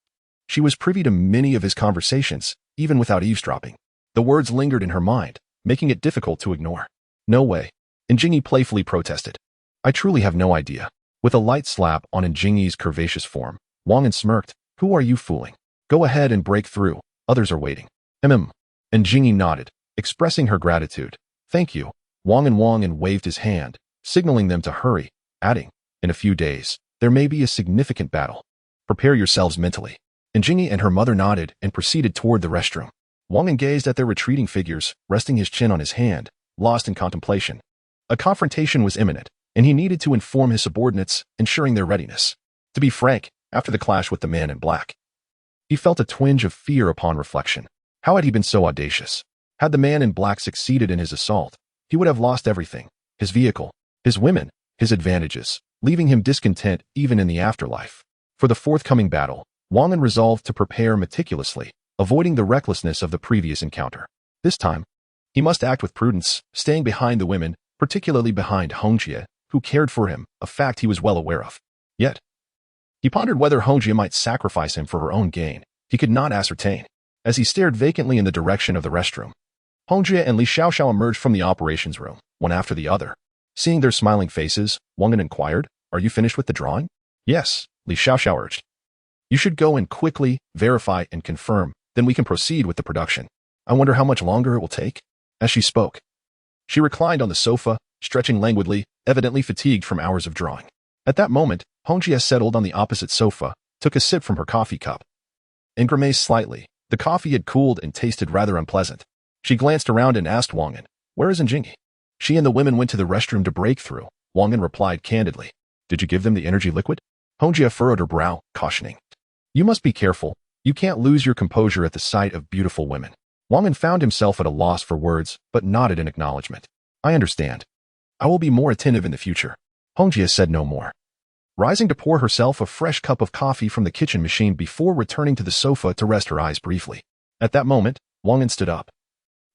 She was privy to many of his conversations, even without eavesdropping. The words lingered in her mind, making it difficult to ignore. "No way," An Jingyi playfully protested. "I truly have no idea." With a light slap on An Jingyi's curvaceous form, Wang An smirked. "Who are you fooling? Go ahead and break through. Others are waiting." An Jingyi nodded, expressing her gratitude. "Thank you." Wang An waved his hand, signaling them to hurry, adding, "In a few days, there may be a significant battle. Prepare yourselves mentally." An Jingyi and her mother nodded and proceeded toward the restroom. Wang An gazed at their retreating figures, resting his chin on his hand, lost in contemplation. A confrontation was imminent, and he needed to inform his subordinates, ensuring their readiness. To be frank, after the clash with the man in black, he felt a twinge of fear upon reflection. How had he been so audacious? Had the man in black succeeded in his assault, he would have lost everything: his vehicle, his women, his advantages, leaving him discontent even in the afterlife. For the forthcoming battle, Wang An resolved to prepare meticulously, avoiding the recklessness of the previous encounter. This time, he must act with prudence, staying behind the women, particularly behind Hongjie, who cared for him, a fact he was well aware of. Yet, he pondered whether Hongjie might sacrifice him for her own gain. He could not ascertain. As he stared vacantly in the direction of the restroom, Hongjie and Li Xiaoxiao emerged from the operations room, one after the other. Seeing their smiling faces, Wang An inquired, "Are you finished with the drawing?" "Yes," Li Xiaoxiao urged. "You should go and quickly verify and confirm, then we can proceed with the production. I wonder how much longer it will take." As she spoke, she reclined on the sofa, stretching languidly, evidently fatigued from hours of drawing. At that moment, Hongjie settled on the opposite sofa, took a sip from her coffee cup, and grimaced slightly. The coffee had cooled and tasted rather unpleasant. She glanced around and asked Wang An, "Where is An Jingyi?" "She and the women went to the restroom to break through," Wang An replied candidly. "Did you give them the energy liquid?" Hongjie furrowed her brow, cautioning, "You must be careful. You can't lose your composure at the sight of beautiful women." Wang An found himself at a loss for words, but nodded in acknowledgement. "I understand. I will be more attentive in the future." Hongjie said no more, rising to pour herself a fresh cup of coffee from the kitchen machine before returning to the sofa to rest her eyes briefly. At that moment, Wang An stood up,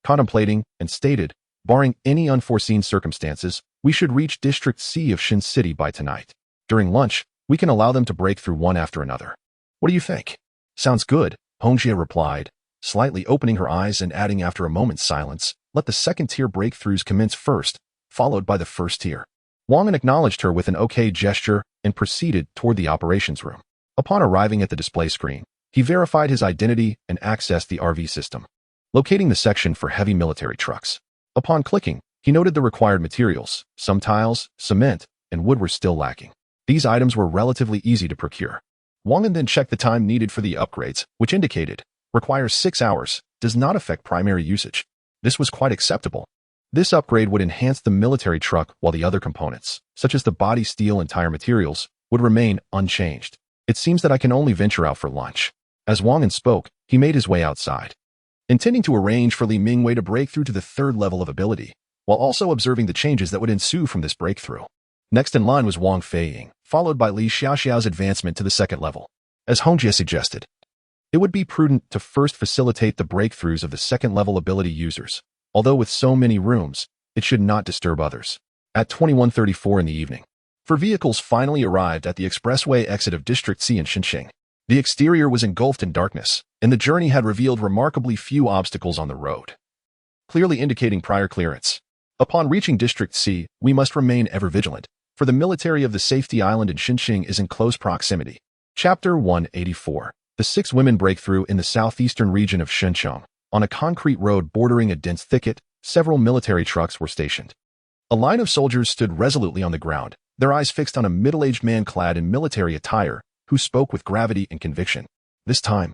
contemplating, and stated, "Barring any unforeseen circumstances, we should reach District C of Shin City by tonight. During lunch, we can allow them to break through one after another. What do you think?" Sounds good, Hongjie replied, slightly opening her eyes and adding after a moment's silence, let the second-tier breakthroughs commence first, followed by the first tier. Wang An acknowledged her with an okay gesture and proceeded toward the operations room. Upon arriving at the display screen, he verified his identity and accessed the RV system, locating the section for heavy military trucks. Upon clicking, he noted the required materials. Some tiles, cement, and wood were still lacking. These items were relatively easy to procure. Wang An then checked the time needed for the upgrades, which indicated, requires 6 hours, does not affect primary usage. This was quite acceptable. This upgrade would enhance the military truck while the other components, such as the body steel and tire materials, would remain unchanged. It seems that I can only venture out for lunch. As Wang An spoke, he made his way outside, intending to arrange for Li Mingwei to break through to the third level of ability, while also observing the changes that would ensue from this breakthrough. Next in line was Wang Feiying, followed by Li Xiaoxiao's advancement to the second level. As Hongjie suggested, it would be prudent to first facilitate the breakthroughs of the second-level ability users. Although with so many rooms, it should not disturb others. At 21:34 in the evening, vehicles finally arrived at the expressway exit of District C in Xinxiang. The exterior was engulfed in darkness, and the journey had revealed remarkably few obstacles on the road, clearly indicating prior clearance. Upon reaching District C, we must remain ever vigilant, for the military of the safety island in Xinxiang is in close proximity. Chapter 184. The 6 women breakthrough in the southeastern region of Shenzhen. On a concrete road bordering a dense thicket, several military trucks were stationed. A line of soldiers stood resolutely on the ground, their eyes fixed on a middle-aged man clad in military attire, who spoke with gravity and conviction. This time,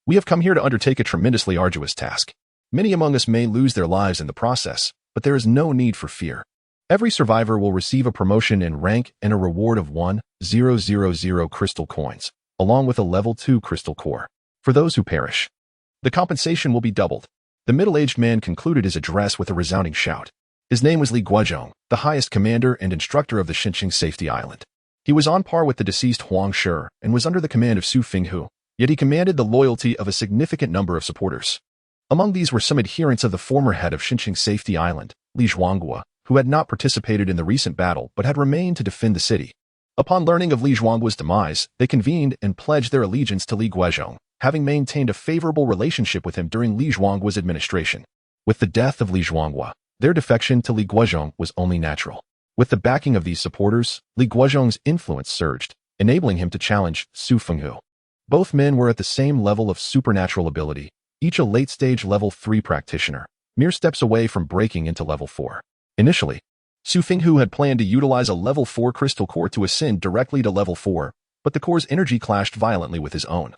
we have come here to undertake a tremendously arduous task. Many among us may lose their lives in the process, but there is no need for fear. Every survivor will receive a promotion in rank and a reward of 1,000 crystal coins, along with a level 2 crystal core. For those who perish, the compensation will be doubled. The middle-aged man concluded his address with a resounding shout. His name was Li Guozhong, the highest commander and instructor of the Xinxiang Safety Island. He was on par with the deceased Huang Shi and was under the command of Su Fenghu, yet he commanded the loyalty of a significant number of supporters. Among these were some adherents of the former head of Xinxiang Safety Island, Li Zhuanggua, who had not participated in the recent battle but had remained to defend the city. Upon learning of Li Zhuanggua's demise, they convened and pledged their allegiance to Li Guozhong, having maintained a favorable relationship with him during Li Zhuanggua's administration. With the death of Li Zhuanggua, their defection to Li Guozhong was only natural. With the backing of these supporters, Li Guozhong's influence surged, enabling him to challenge Su Fenghu. Both men were at the same level of supernatural ability, each a late-stage level 3 practitioner, mere steps away from breaking into level 4. Initially, Su Fenghu had planned to utilize a level 4 crystal core to ascend directly to level 4, but the core's energy clashed violently with his own,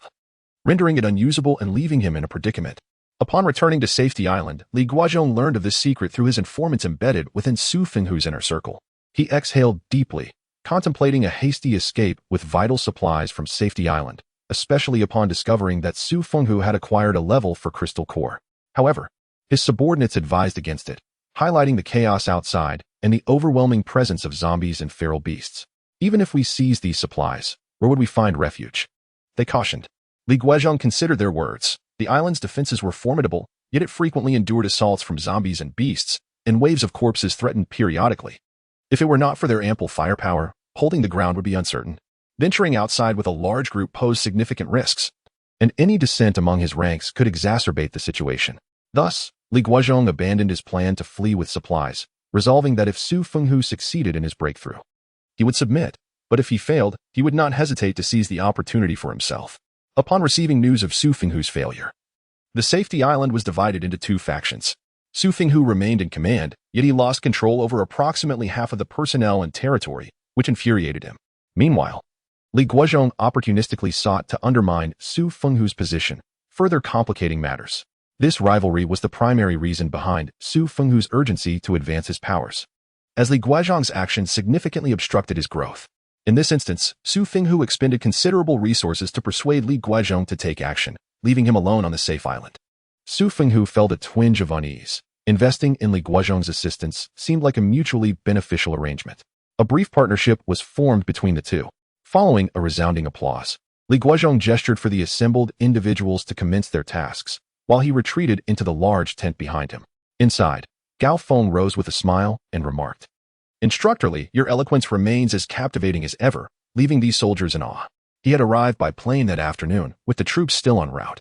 rendering it unusable and leaving him in a predicament. Upon returning to Safety Island, Li Guozhong learned of this secret through his informants embedded within Su Fenghu's inner circle. He exhaled deeply, contemplating a hasty escape with vital supplies from Safety Island, especially upon discovering that Su Fenghu had acquired a level for crystal core. However, his subordinates advised against it, highlighting the chaos outside and the overwhelming presence of zombies and feral beasts. Even if we seize these supplies, where would we find refuge? They cautioned. Li Guozhong considered their words. The island's defenses were formidable, yet it frequently endured assaults from zombies and beasts, and waves of corpses threatened periodically. If it were not for their ample firepower, holding the ground would be uncertain. Venturing outside with a large group posed significant risks, and any dissent among his ranks could exacerbate the situation. Thus, Li Guozhong abandoned his plan to flee with supplies, resolving that if Su Fenghu succeeded in his breakthrough, he would submit, but if he failed, he would not hesitate to seize the opportunity for himself. Upon receiving news of Su Fenghu's failure, the Safety Island was divided into 2 factions. Su Fenghu remained in command, yet he lost control over approximately half of the personnel and territory, which infuriated him. Meanwhile, Li Guozhong opportunistically sought to undermine Su Fenghu's position, further complicating matters. This rivalry was the primary reason behind Su Fenghu's urgency to advance his powers, as Li Guozhong's actions significantly obstructed his growth. In this instance, Su Fenghu expended considerable resources to persuade Li Guozhong to take action, leaving him alone on the safe island. Su Fenghu felt a twinge of unease. Investing in Li Guozhong's assistance seemed like a mutually beneficial arrangement. A brief partnership was formed between the two. Following a resounding applause, Li Guozhong gestured for the assembled individuals to commence their tasks, while he retreated into the large tent behind him. Inside, Gao Feng rose with a smile and remarked, "Instructor Li, your eloquence remains as captivating as ever, leaving these soldiers in awe." He had arrived by plane that afternoon, with the troops still en route.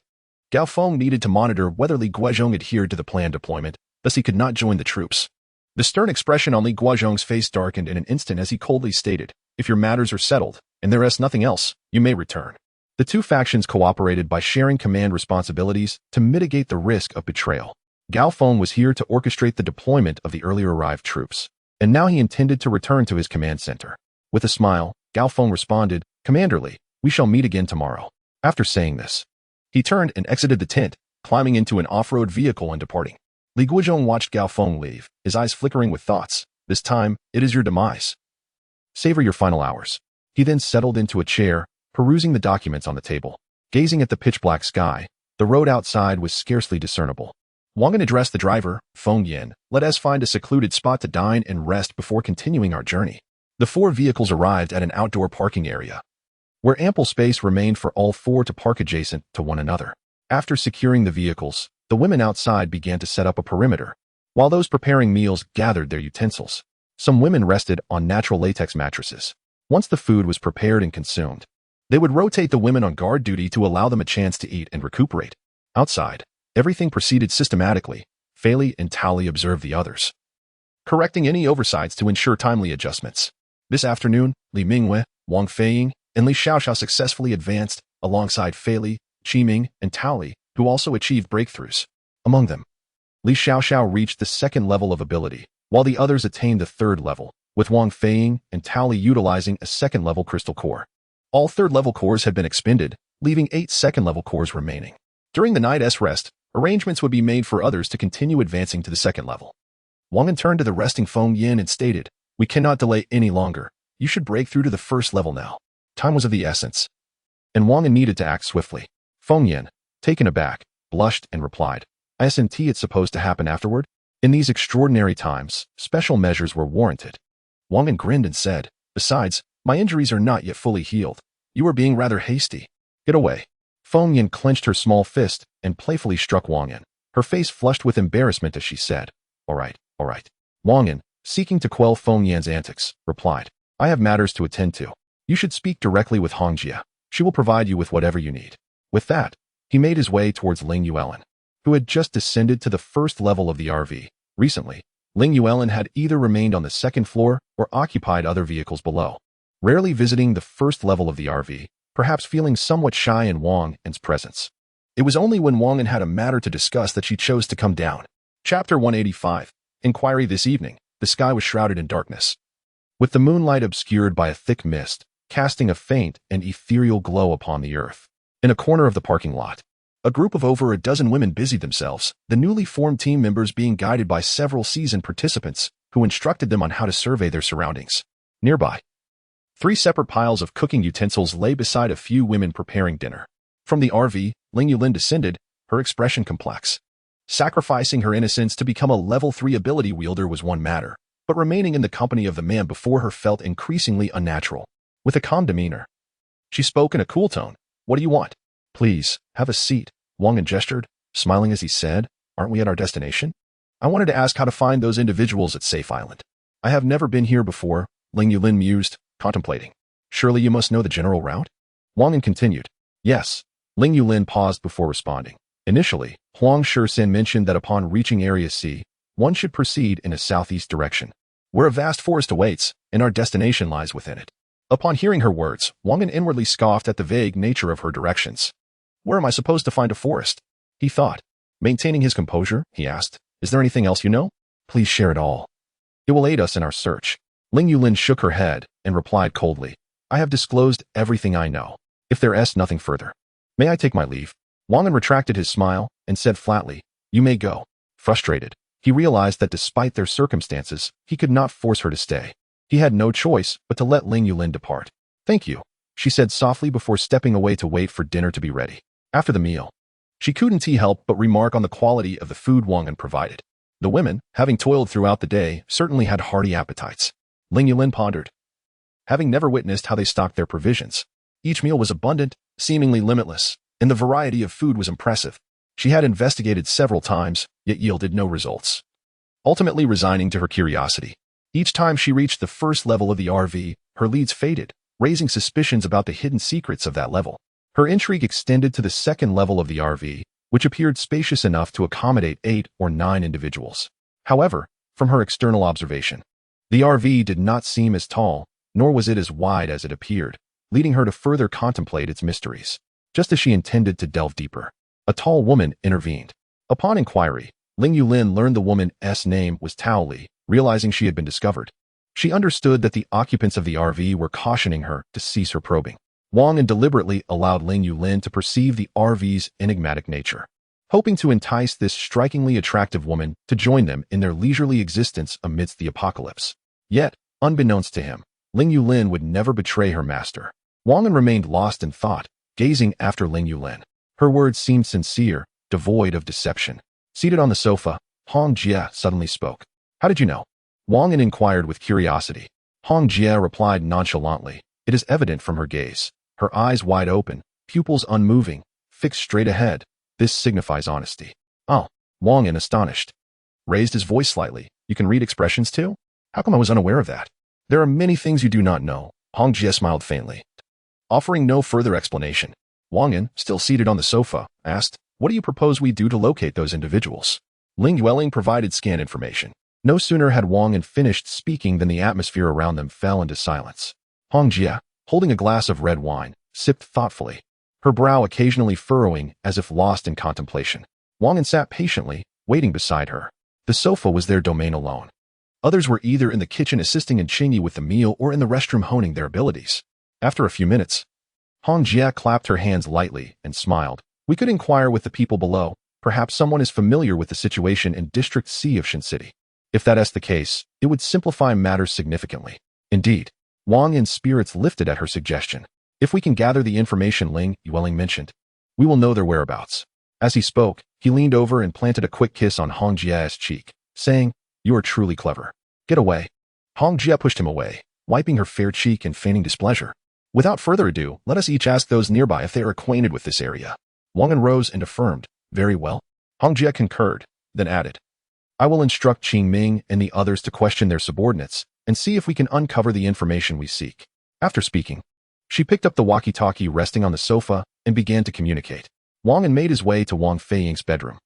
Gao Feng needed to monitor whether Li Guozhong adhered to the planned deployment, thus he could not join the troops. The stern expression on Li Guozhong's face darkened in an instant as he coldly stated, "If your matters are settled, and there is nothing else, you may return." The two factions cooperated by sharing command responsibilities to mitigate the risk of betrayal. Gao Feng was here to orchestrate the deployment of the earlier arrived troops, and now he intended to return to his command center. With a smile, Gao Feng responded, "Commander Li, we shall meet again tomorrow." After saying this, he turned and exited the tent, climbing into an off-road vehicle and departing. Li Guozhong watched Gao Feng leave, his eyes flickering with thoughts. This time, it is your demise. Savor your final hours. He then settled into a chair, perusing the documents on the table. Gazing at the pitch-black sky, the road outside was scarcely discernible. Wang An addressed the driver, Feng Yin, "Let us find a secluded spot to dine and rest before continuing our journey." The four vehicles arrived at an outdoor parking area, where ample space remained for all four to park adjacent to one another. After securing the vehicles, the women outside began to set up a perimeter, while those preparing meals gathered their utensils. Some women rested on natural latex mattresses. Once the food was prepared and consumed, they would rotate the women on guard duty to allow them a chance to eat and recuperate. Outside, everything proceeded systematically. Fei Li and Tao Li observed the others, correcting any oversights to ensure timely adjustments. This afternoon, Li Mingwei, Wang Feiying, and Li Xiaoxiao successfully advanced, alongside Fei Li, Qi Ming, and Tao Li, who also achieved breakthroughs. Among them, Li Xiaoxiao reached the second level of ability, while the others attained the third level, with Wang Feiying and Tao Li utilizing a second-level crystal core. All third-level cores had been expended, leaving 8 second-level cores remaining. During the night's rest, arrangements would be made for others to continue advancing to the second level. Wang An turned to the resting Feng Yin and stated, "We cannot delay any longer. You should break through to the first level now." Time was of the essence, and Wang An needed to act swiftly. Feng Yin, taken aback, blushed and replied, "Isn't it supposed to happen afterward?" In these extraordinary times, special measures were warranted. Wang An grinned and said, "Besides, my injuries are not yet fully healed. You are being rather hasty. Get away." Feng Yin clenched her small fist and playfully struck Wang An. Her face flushed with embarrassment as she said, All right. Wang An, seeking to quell Feng Yin's antics, replied, "I have matters to attend to. You should speak directly with Hongjia. She will provide you with whatever you need." With that, he made his way towards Ling Yuelin, who had just descended to the first level of the RV. Recently, Ling Yuelin had either remained on the second floor or occupied other vehicles below, rarely visiting the first level of the RV, perhaps feeling somewhat shy in Wang An's presence. It was only when Wang An had a matter to discuss that she chose to come down. Chapter 185. Inquiry. This evening, the sky was shrouded in darkness, with the moonlight obscured by a thick mist, casting a faint and ethereal glow upon the earth. In a corner of the parking lot, a group of over a dozen women busied themselves, the newly formed team members being guided by several seasoned participants who instructed them on how to survey their surroundings. Nearby, 3 separate piles of cooking utensils lay beside a few women preparing dinner. From the RV, Ling Yulin descended, her expression complex. Sacrificing her innocence to become a level 3 ability wielder was one matter, but remaining in the company of the man before her felt increasingly unnatural. With a calm demeanor, she spoke in a cool tone. "What do you want?" "Please, have a seat," Wang An gestured, smiling as he said, "Aren't we at our destination?" "I wanted to ask how to find those individuals at Safe Island." "I have never been here before," Ling Yulin mused, contemplating. "Surely you must know the general route?" Wang An continued. "Yes." Ling Yulin paused before responding. Initially, Huang Shursin mentioned that upon reaching Area C, one should proceed in a southeast direction, where a vast forest awaits, and our destination lies within it. Upon hearing her words, Wang An inwardly scoffed at the vague nature of her directions. "Where am I supposed to find a forest?" he thought. Maintaining his composure, he asked, "Is there anything else you know? Please share it all. It will aid us in our search." Ling Yulin shook her head and replied coldly, "I have disclosed everything I know. If there is nothing further, may I take my leave?" Wang An retracted his smile and said flatly, "You may go." Frustrated, he realized that despite their circumstances, he could not force her to stay. He had no choice but to let Ling Yulin depart. "Thank you," she said softly before stepping away to wait for dinner to be ready. After the meal, she couldn't help but remark on the quality of the food Wang An provided. The women, having toiled throughout the day, certainly had hearty appetites. Ling Yulin pondered, having never witnessed how they stocked their provisions. Each meal was abundant, seemingly limitless, and the variety of food was impressive. She had investigated several times, yet yielded no results. Ultimately resigning to her curiosity, each time she reached the first level of the RV, her leads faded, raising suspicions about the hidden secrets of that level. Her intrigue extended to the second level of the RV, which appeared spacious enough to accommodate 8 or 9 individuals. However, from her external observation, the RV did not seem as tall, nor was it as wide as it appeared, leading her to further contemplate its mysteries. Just as she intended to delve deeper, a tall woman intervened. Upon inquiry, Ling Yulin learned the woman's name was Tao Li. Realizing she had been discovered, she understood that the occupants of the RV were cautioning her to cease her probing. Wang An deliberately allowed Ling Yulin to perceive the RV's enigmatic nature, hoping to entice this strikingly attractive woman to join them in their leisurely existence amidst the apocalypse. Yet, unbeknownst to him, Ling Yulin would never betray her master. Wang An remained lost in thought, gazing after Ling Yulin. Her words seemed sincere, devoid of deception. Seated on the sofa, Hong Jie suddenly spoke. "How did you know?" Wang An inquired with curiosity. Hong Jie replied nonchalantly. "It is evident from her gaze. Her eyes wide open, pupils unmoving, fixed straight ahead. This signifies honesty." "Oh," Wang An, astonished, raised his voice slightly. "You can read expressions too? How come I was unaware of that?" "There are many things you do not know." Hong Jie smiled faintly. Offering no further explanation, Wang An, still seated on the sofa, asked, "What do you propose we do to locate those individuals?" Ling Yueling provided scan information. No sooner had Wang An finished speaking than the atmosphere around them fell into silence. Hong Jie, holding a glass of red wine, sipped thoughtfully, her brow occasionally furrowing as if lost in contemplation. Wang An sat patiently, waiting beside her. The sofa was their domain alone. Others were either in the kitchen assisting in Qingyi with the meal or in the restroom honing their abilities. After a few minutes, Hong Jie clapped her hands lightly and smiled. "We could inquire with the people below. Perhaps someone is familiar with the situation in District C of Shin City. If that is the case, it would simplify matters significantly." Indeed, Wang An's spirits lifted at her suggestion. "If we can gather the information Ling Yueling mentioned, we will know their whereabouts." As he spoke, he leaned over and planted a quick kiss on Hong Jie's cheek, saying, "You are truly clever. Get away." Hong Jie pushed him away, wiping her fair cheek and feigning displeasure. "Without further ado, let us each ask those nearby if they are acquainted with this area." Wang An rose and affirmed, "Very well." Hong Jie concurred, then added, "I will instruct Qing Ming and the others to question their subordinates and see if we can uncover the information we seek." After speaking, she picked up the walkie-talkie resting on the sofa and began to communicate. Wang An made his way to Wang Feiying's bedroom,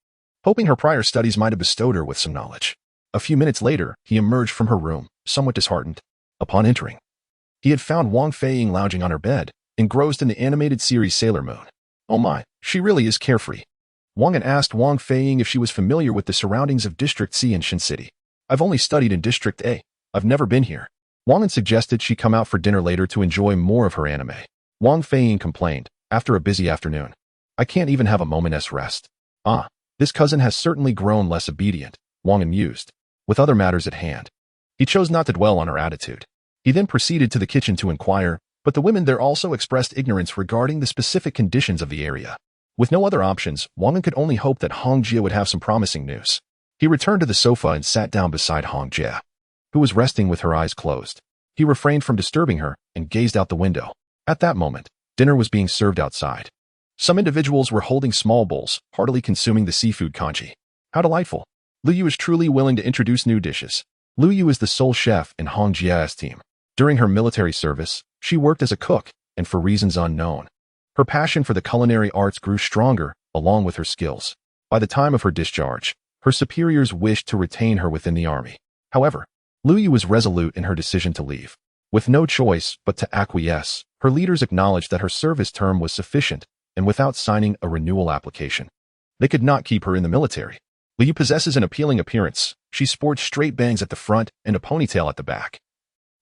hoping her prior studies might have bestowed her with some knowledge. A few minutes later, he emerged from her room, somewhat disheartened. Upon entering, he had found Wang Feiying lounging on her bed, engrossed in the animated series Sailor Moon. "Oh my, she really is carefree." Wang An asked Wang Feiying if she was familiar with the surroundings of District C in Shin City. "I've only studied in District A. I've never been here." Wang An suggested she come out for dinner later to enjoy more of her anime. Wang Feiying complained, after a busy afternoon, "I can't even have a moment's rest." "Ah, this cousin has certainly grown less obedient," Wang An mused, with other matters at hand. He chose not to dwell on her attitude. He then proceeded to the kitchen to inquire, but the women there also expressed ignorance regarding the specific conditions of the area. With no other options, Wang An could only hope that Hong Jie would have some promising news. He returned to the sofa and sat down beside Hong Jie, who was resting with her eyes closed. He refrained from disturbing her and gazed out the window. At that moment, dinner was being served outside. Some individuals were holding small bowls, heartily consuming the seafood congee. How delightful. Lu Yu is truly willing to introduce new dishes. Lu Yu is the sole chef in Hong Jie's team. During her military service, she worked as a cook, and for reasons unknown, her passion for the culinary arts grew stronger, along with her skills. By the time of her discharge, her superiors wished to retain her within the army. However, Lu Yu was resolute in her decision to leave. With no choice but to acquiesce, her leaders acknowledged that her service term was sufficient, and without signing a renewal application, they could not keep her in the military. Lu Yu possesses an appealing appearance. She sports straight bangs at the front and a ponytail at the back.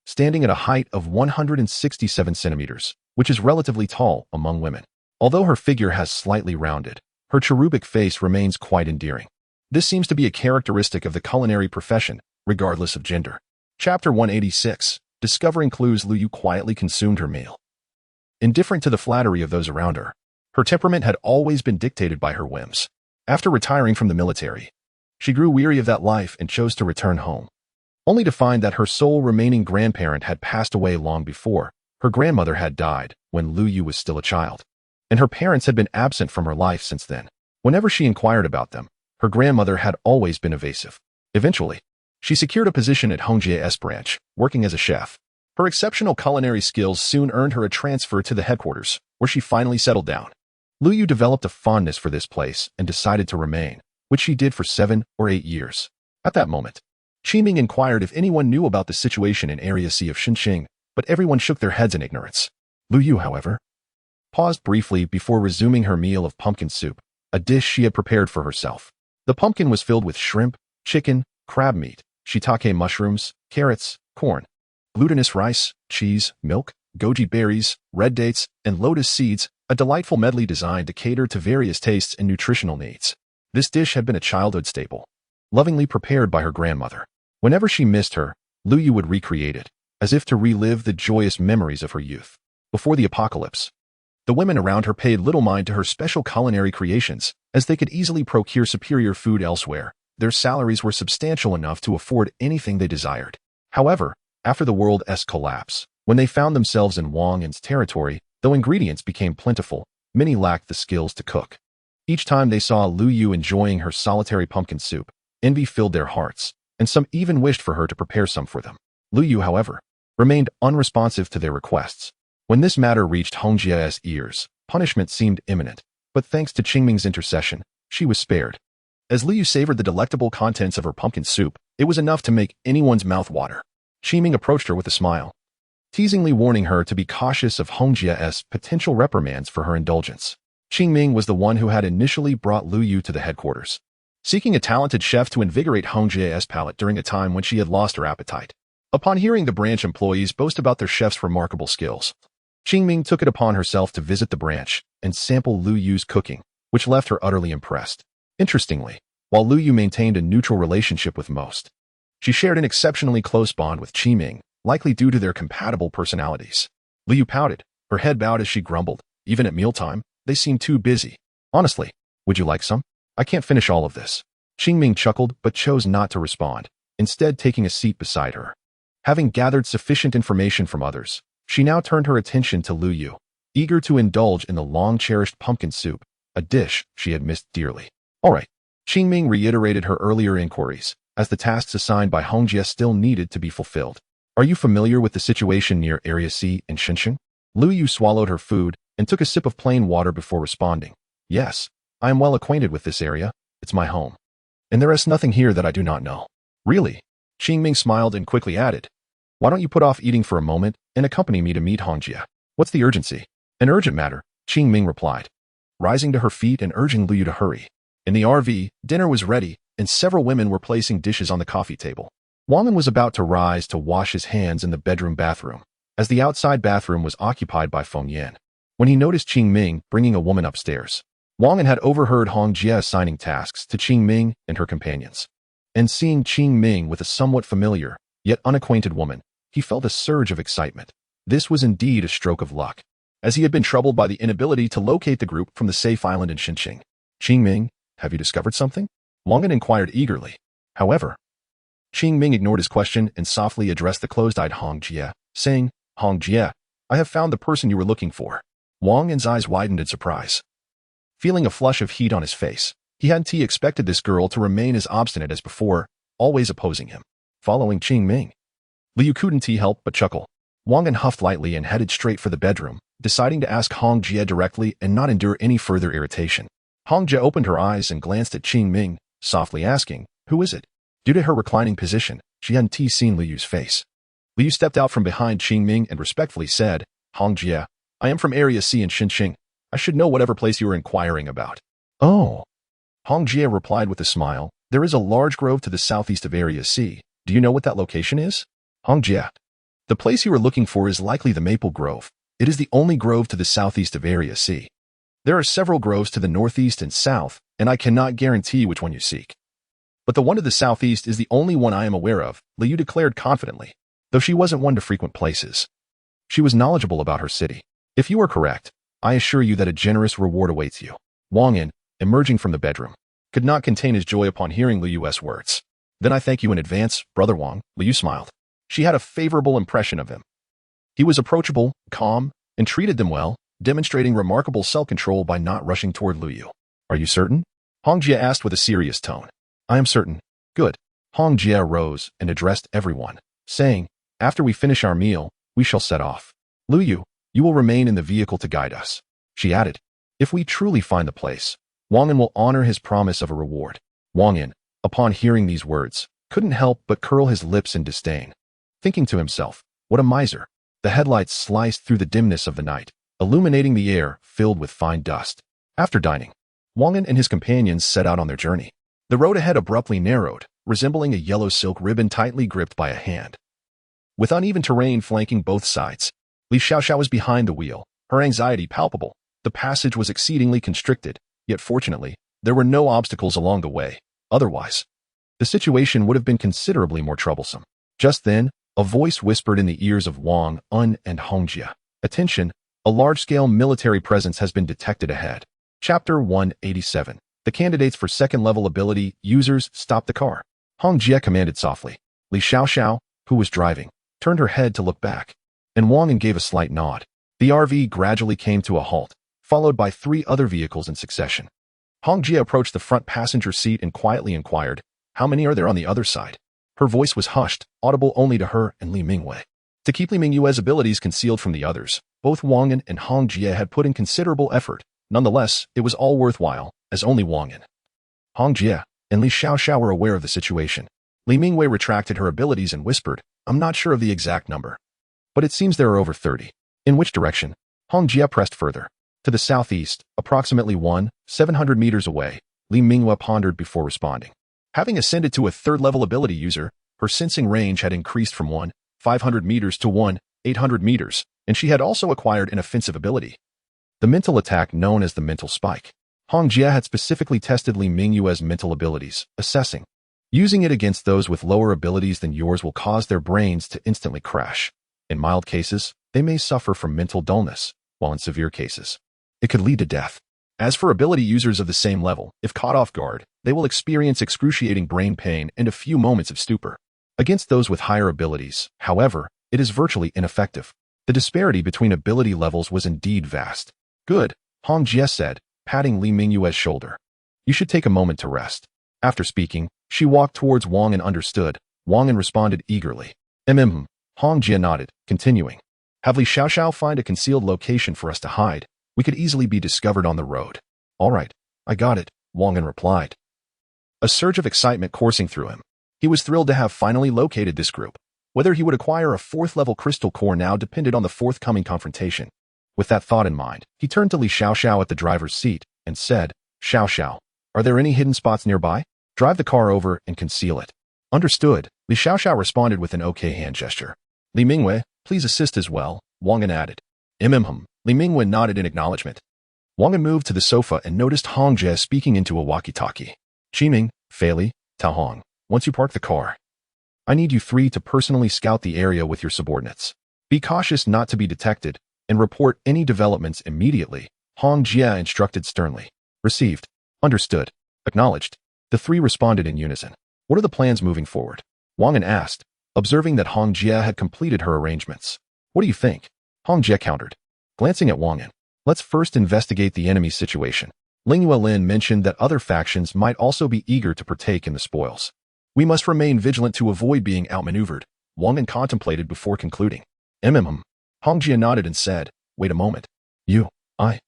Standing at a height of 167 centimeters, which is relatively tall among women. Although her figure has slightly rounded, her cherubic face remains quite endearing. This seems to be a characteristic of the culinary profession, regardless of gender. Chapter 186. Discovering clues. Lu Yu quietly consumed her meal. Indifferent to the flattery of those around her, her temperament had always been dictated by her whims. After retiring from the military, she grew weary of that life and chose to return home, only to find that her sole remaining grandparent had passed away long before. Her grandmother had died when Lu Yu was still a child, and her parents had been absent from her life since then. Whenever she inquired about them, her grandmother had always been evasive. Eventually, she secured a position at Hong Jie's branch, working as a chef. Her exceptional culinary skills soon earned her a transfer to the headquarters, where she finally settled down. Lu Yu developed a fondness for this place and decided to remain, which she did for 7 or 8 years. At that moment, Qiming inquired if anyone knew about the situation in Area C of Xinqing, but everyone shook their heads in ignorance. Lu Yu, however, paused briefly before resuming her meal of pumpkin soup, a dish she had prepared for herself. The pumpkin was filled with shrimp, chicken, crab meat, shiitake mushrooms, carrots, corn, glutinous rice, cheese, milk, goji berries, red dates, and lotus seeds, a delightful medley designed to cater to various tastes and nutritional needs. This dish had been a childhood staple, lovingly prepared by her grandmother. Whenever she missed her, Lu Yu would recreate it, as if to relive the joyous memories of her youth. Before the apocalypse, the women around her paid little mind to her special culinary creations, as they could easily procure superior food elsewhere. Their salaries were substantial enough to afford anything they desired. However, after the world's collapse, when they found themselves in Wang An's territory, though ingredients became plentiful, many lacked the skills to cook. Each time they saw Lu Yu enjoying her solitary pumpkin soup, envy filled their hearts, and some even wished for her to prepare some for them. Lu Yu, however, remained unresponsive to their requests. When this matter reached Hong Jie's ears, punishment seemed imminent, but thanks to Qingming's intercession, she was spared. As Lu Yu savored the delectable contents of her pumpkin soup, it was enough to make anyone's mouth water. Qiming approached her with a smile, teasingly warning her to be cautious of Hong Jie's potential reprimands for her indulgence. Qiming was the one who had initially brought Lu Yu to the headquarters, seeking a talented chef to invigorate Hong Jie's palate during a time when she had lost her appetite. Upon hearing the branch employees boast about their chef's remarkable skills, Qiming took it upon herself to visit the branch and sample Lu Yu's cooking, which left her utterly impressed. Interestingly, while Lu Yu maintained a neutral relationship with most, she shared an exceptionally close bond with Qiming, likely due to their compatible personalities. Lu Yu pouted, her head bowed as she grumbled. Even at mealtime, they seemed too busy. Honestly, would you like some? I can't finish all of this. Qiming chuckled but chose not to respond, instead taking a seat beside her. Having gathered sufficient information from others, she now turned her attention to Lu Yu, eager to indulge in the long-cherished pumpkin soup, a dish she had missed dearly. All right. Qiming reiterated her earlier inquiries, as the tasks assigned by Hong Jie still needed to be fulfilled. Are you familiar with the situation near Area C in Xinqing? Lu Yu swallowed her food and took a sip of plain water before responding. Yes, I am well acquainted with this area. It's my home. And there is nothing here that I do not know. Really? Qiming smiled and quickly added, why don't you put off eating for a moment and accompany me to meet Hong Jie? What's the urgency? An urgent matter, Qiming replied, rising to her feet and urging Lu Yu to hurry. In the RV, dinner was ready, and several women were placing dishes on the coffee table. Wang An was about to rise to wash his hands in the bedroom bathroom, as the outside bathroom was occupied by Feng Yan, when he noticed Qiming bringing a woman upstairs. Wang An had overheard Hong Jie assigning tasks to Qiming and her companions, and seeing Qiming with a somewhat familiar, yet unacquainted woman, he felt a surge of excitement. This was indeed a stroke of luck, as he had been troubled by the inability to locate the group from the safe island in Xinqing. Qiming, have you discovered something? Wang An inquired eagerly. However, Qiming ignored his question and softly addressed the closed-eyed Hong Jie, saying, Hong Jie, I have found the person you were looking for. Wang An's eyes widened in surprise. Feeling a flush of heat on his face, he hadn't expected this girl to remain as obstinate as before, always opposing him. Following Qiming, Lu Yu couldn't help but chuckle. Wang An huffed lightly and headed straight for the bedroom, deciding to ask Hong Jie directly and not endure any further irritation. Hong Jie opened her eyes and glanced at Qiming, softly asking, who is it? Due to her reclining position, she hadn't seen Lu Yu's face. Lu Yu stepped out from behind Qiming and respectfully said, Hong Jie, I am from Area C in Xinqing. I should know whatever place you are inquiring about. Oh. Hong Jie replied with a smile, there is a large grove to the southeast of Area C. Do you know what that location is? Hong Jie, the place you are looking for is likely the Maple Grove. It is the only grove to the southeast of Area C. There are several groves to the northeast and south, and I cannot guarantee which one you seek. But the one to the southeast is the only one I am aware of, Lu Yu declared confidently. Though she wasn't one to frequent places, she was knowledgeable about her city. If you are correct, I assure you that a generous reward awaits you. Wang An, emerging from the bedroom, could not contain his joy upon hearing Lu Yu's words. Then I thank you in advance, Brother Wang, Lu Yu smiled. She had a favorable impression of him. He was approachable, calm, and treated them well, demonstrating remarkable self-control by not rushing toward Lu Yu. Are you certain? Hong Jie asked with a serious tone. I am certain. Good. Hong Jie rose and addressed everyone, saying, after we finish our meal, we we shall set off. Lu Yu, you will remain in the vehicle to guide us. She added, if we truly find the place, Wang An will honor his promise of a reward. Wang An, upon hearing these words, couldn't help but curl his lips in disdain, thinking to himself, what a miser. The headlights sliced through the dimness of the night, illuminating the air filled with fine dust. After dining, Wang An and his companions set out on their journey. The road ahead abruptly narrowed, resembling a yellow silk ribbon tightly gripped by a hand. With uneven terrain flanking both sides, Li Xiaoxiao was behind the wheel, her anxiety palpable. The passage was exceedingly constricted, yet fortunately, there were no obstacles along the way. Otherwise, the situation would have been considerably more troublesome. Just then, a voice whispered in the ears of Wang An and Hongjia. Attention, a large-scale military presence has been detected ahead. Chapter 187. The candidates for second-level ability users stopped the car. Hongjia commanded softly. Li Xiaoxiao, who was driving, turned her head to look back, and Wang An gave a slight nod. The RV gradually came to a halt, followed by 3 other vehicles in succession. Hongjia approached the front passenger seat and quietly inquired, how many are there on the other side? Her voice was hushed, audible only to her and Li Mingwei. To keep Li Mingwei's abilities concealed from the others, both Wang An and Hongjia had put in considerable effort. Nonetheless, it was all worthwhile, as only Wang An, Hongjia, and Li Xiaoxiao were aware of the situation. Li Mingwei retracted her abilities and whispered, I'm not sure of the exact number, but it seems there are over 30. In which direction? Hongjia pressed further. To the southeast, approximately 700 meters away, Li Mingwei pondered before responding. Having ascended to a third-level ability user, her sensing range had increased from 500 meters to 800 meters, and she had also acquired an offensive ability, the mental attack known as the mental spike. Hongjia had specifically tested Li Mingwei's mental abilities, assessing, using it against those with lower abilities than yours will cause their brains to instantly crash. In mild cases, they may suffer from mental dullness, while in severe cases, it could lead to death. As for ability users of the same level, if caught off guard, they will experience excruciating brain pain and a few moments of stupor. Against those with higher abilities, however, it is virtually ineffective. The disparity between ability levels was indeed vast. Good, Hongjia said, patting Li Mingwei's shoulder. You should take a moment to rest. After speaking, she walked towards Wang and understood. Wang An responded eagerly. Hongjia nodded, continuing. Have Li Xiaoxiao find a concealed location for us to hide. We could easily be discovered on the road. All right, I got it, Wang An replied. A surge of excitement coursing through him. He was thrilled to have finally located this group. Whether he would acquire a 4th-level crystal core now depended on the forthcoming confrontation. With that thought in mind, he turned to Li Xiaoxiao at the driver's seat and said, Xiaoxiao, are there any hidden spots nearby? Drive the car over and conceal it. Understood, Li Xiaoxiao responded with an okay hand gesture. Li Mingwei, please assist as well, Wang An added. Li Mingwei nodded in acknowledgement. Wang An moved to the sofa and noticed Hongjia speaking into a walkie-talkie. Qiming, Fei Li, Tao Hong, once you park the car, I need you 3 to personally scout the area with your subordinates. Be cautious not to be detected, and report any developments immediately, Hongjia instructed sternly. Received. Understood. Acknowledged. The 3 responded in unison. What are the plans moving forward? Wang An asked, observing that Hongjia had completed her arrangements. What do you think? Hongjia countered. Glancing at Wang An, let's first investigate the enemy's situation. Ling Yuelin mentioned that other factions might also be eager to partake in the spoils. We must remain vigilant to avoid being outmaneuvered, Wang An contemplated before concluding. Hongjia nodded and said, wait a moment. You, I,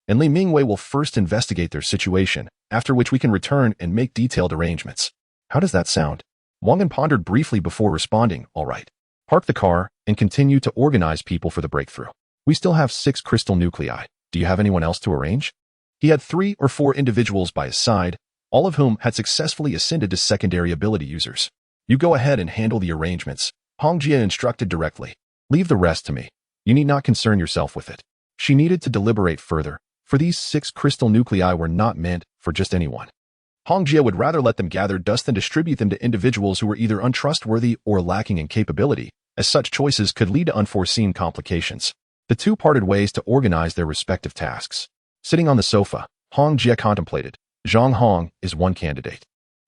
and Li Mingwei will first investigate their situation, after which we can return and make detailed arrangements. How does that sound? Wang An pondered briefly before responding, all right. Park the car and continue to organize people for the breakthrough. We still have 6 crystal nuclei. Do you have anyone else to arrange? He had 3 or 4 individuals by his side, all of whom had successfully ascended to secondary ability users. You go ahead and handle the arrangements, Hongjia instructed directly. Leave the rest to me. You need not concern yourself with it. She needed to deliberate further, for these 6 crystal nuclei were not meant for just anyone. Hongjia would rather let them gather dust than distribute them to individuals who were either untrustworthy or lacking in capability, as such choices could lead to unforeseen complications. The 2 parted ways to organize their respective tasks. Sitting on the sofa, Hongjia contemplated. Zhang Hong is one candidate.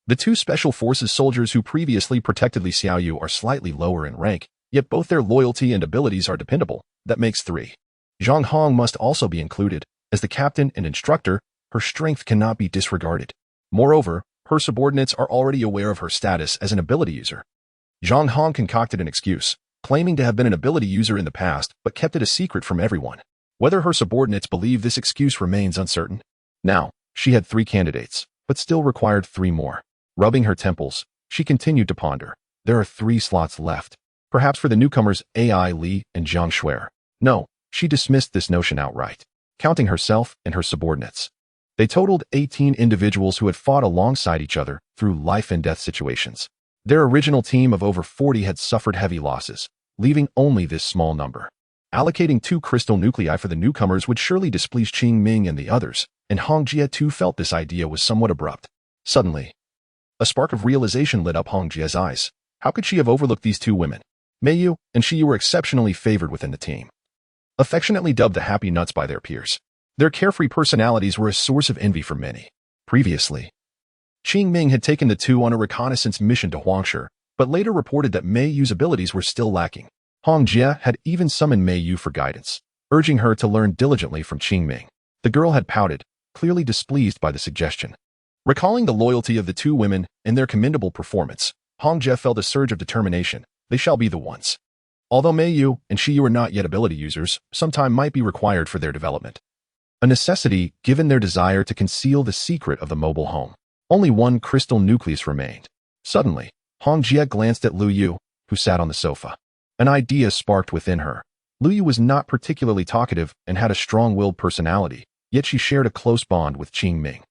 The 2 special forces soldiers who previously protected Li Xiaoyu are slightly lower in rank, yet both their loyalty and abilities are dependable. That makes 3. Zhang Hong must also be included. As the captain and instructor, her strength cannot be disregarded. Moreover, her subordinates are already aware of her status as an ability user. Zhang Hong concocted an excuse. claiming to have been an ability user in the past but kept it a secret from everyone. Whether her subordinates believe this excuse remains uncertain. Now, she had 3 candidates, but still required 3 more. Rubbing her temples, she continued to ponder. There are 3 slots left. Perhaps for the newcomers AI Li and Zhang Shuer. No, she dismissed this notion outright, counting herself and her subordinates. They totaled 18 individuals who had fought alongside each other through life and death situations. Their original team of over 40 had suffered heavy losses, leaving only this small number. Allocating 2 crystal nuclei for the newcomers would surely displease Qing Ming and the others, and Hong Jie too felt this idea was somewhat abrupt. Suddenly, a spark of realization lit up Hong Jie's eyes. How could she have overlooked these 2 women? Mei Yu and Shi Yu were exceptionally favored within the team. Affectionately dubbed the Happy Nuts by their peers, their carefree personalities were a source of envy for many. Previously, Qing Ming had taken the 2 on a reconnaissance mission to Huangshe, but later reported that Mei Yu's abilities were still lacking. Hong Jie had even summoned Mei Yu for guidance, urging her to learn diligently from Qing Ming. The girl had pouted, clearly displeased by the suggestion. Recalling the loyalty of the 2 women and their commendable performance, Hong Jie felt a surge of determination. They shall be the ones. Although Mei Yu and Shi Yu are not yet ability users, some time might be required for their development. A necessity given their desire to conceal the secret of the mobile home. Only 1 crystal nucleus remained. Suddenly, Hong Jie glanced at Lu Yu, who sat on the sofa. An idea sparked within her. Lu Yu was not particularly talkative and had a strong-willed personality, yet she shared a close bond with Qing Ming.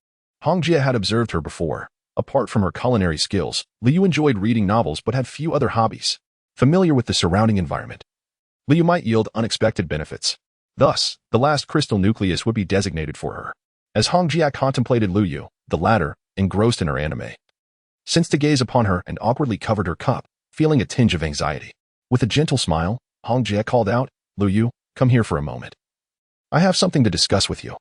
Hong Jie had observed her before. Apart from her culinary skills, Lu Yu enjoyed reading novels but had few other hobbies. Familiar with the surrounding environment, Lu Yu might yield unexpected benefits. Thus, the last crystal nucleus would be designated for her. As Hong Jie contemplated Lu Yu, the latter, engrossed in her anime, since to gaze upon her and awkwardly covered her cup, feeling a tinge of anxiety. With a gentle smile, Hong Jie called out, Lu Yu, come here for a moment. I have something to discuss with you.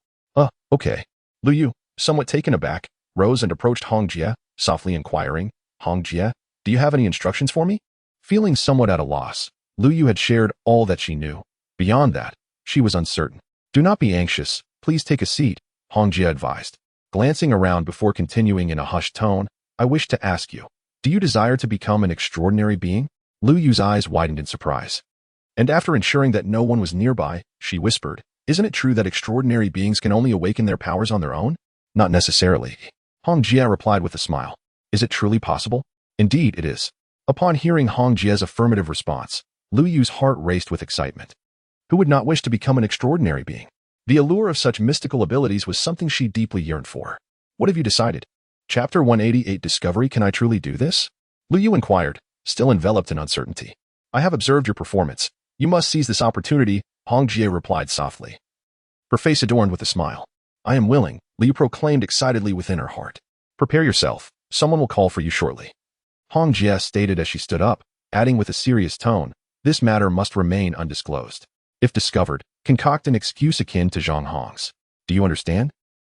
Okay. Lu Yu, somewhat taken aback, rose and approached Hong Jie, softly inquiring, Hong Jie, do you have any instructions for me? Feeling somewhat at a loss, Lu Yu had shared all that she knew. Beyond that, she was uncertain. Do not be anxious, please take a seat, Hong Jie advised. Glancing around before continuing in a hushed tone, I wish to ask you, do you desire to become an extraordinary being? Lu Yu's eyes widened in surprise. And after ensuring that no one was nearby, she whispered, isn't it true that extraordinary beings can only awaken their powers on their own? Not necessarily. Hong Jie replied with a smile. Is it truly possible? Indeed it is. Upon hearing Hong Jie's affirmative response, Lu Yu's heart raced with excitement. Who would not wish to become an extraordinary being? The allure of such mystical abilities was something she deeply yearned for. What have you decided? Chapter 188 Discovery. Can I truly do this? Lu Yu inquired, still enveloped in uncertainty. I have observed your performance. You must seize this opportunity, Hong Jie replied softly, her face adorned with a smile. I am willing, Lu Yu proclaimed excitedly within her heart. Prepare yourself. Someone will call for you shortly. Hong Jie stated as she stood up, adding with a serious tone, this matter must remain undisclosed. If discovered, concoct an excuse akin to Zhang Hong's. Do you understand?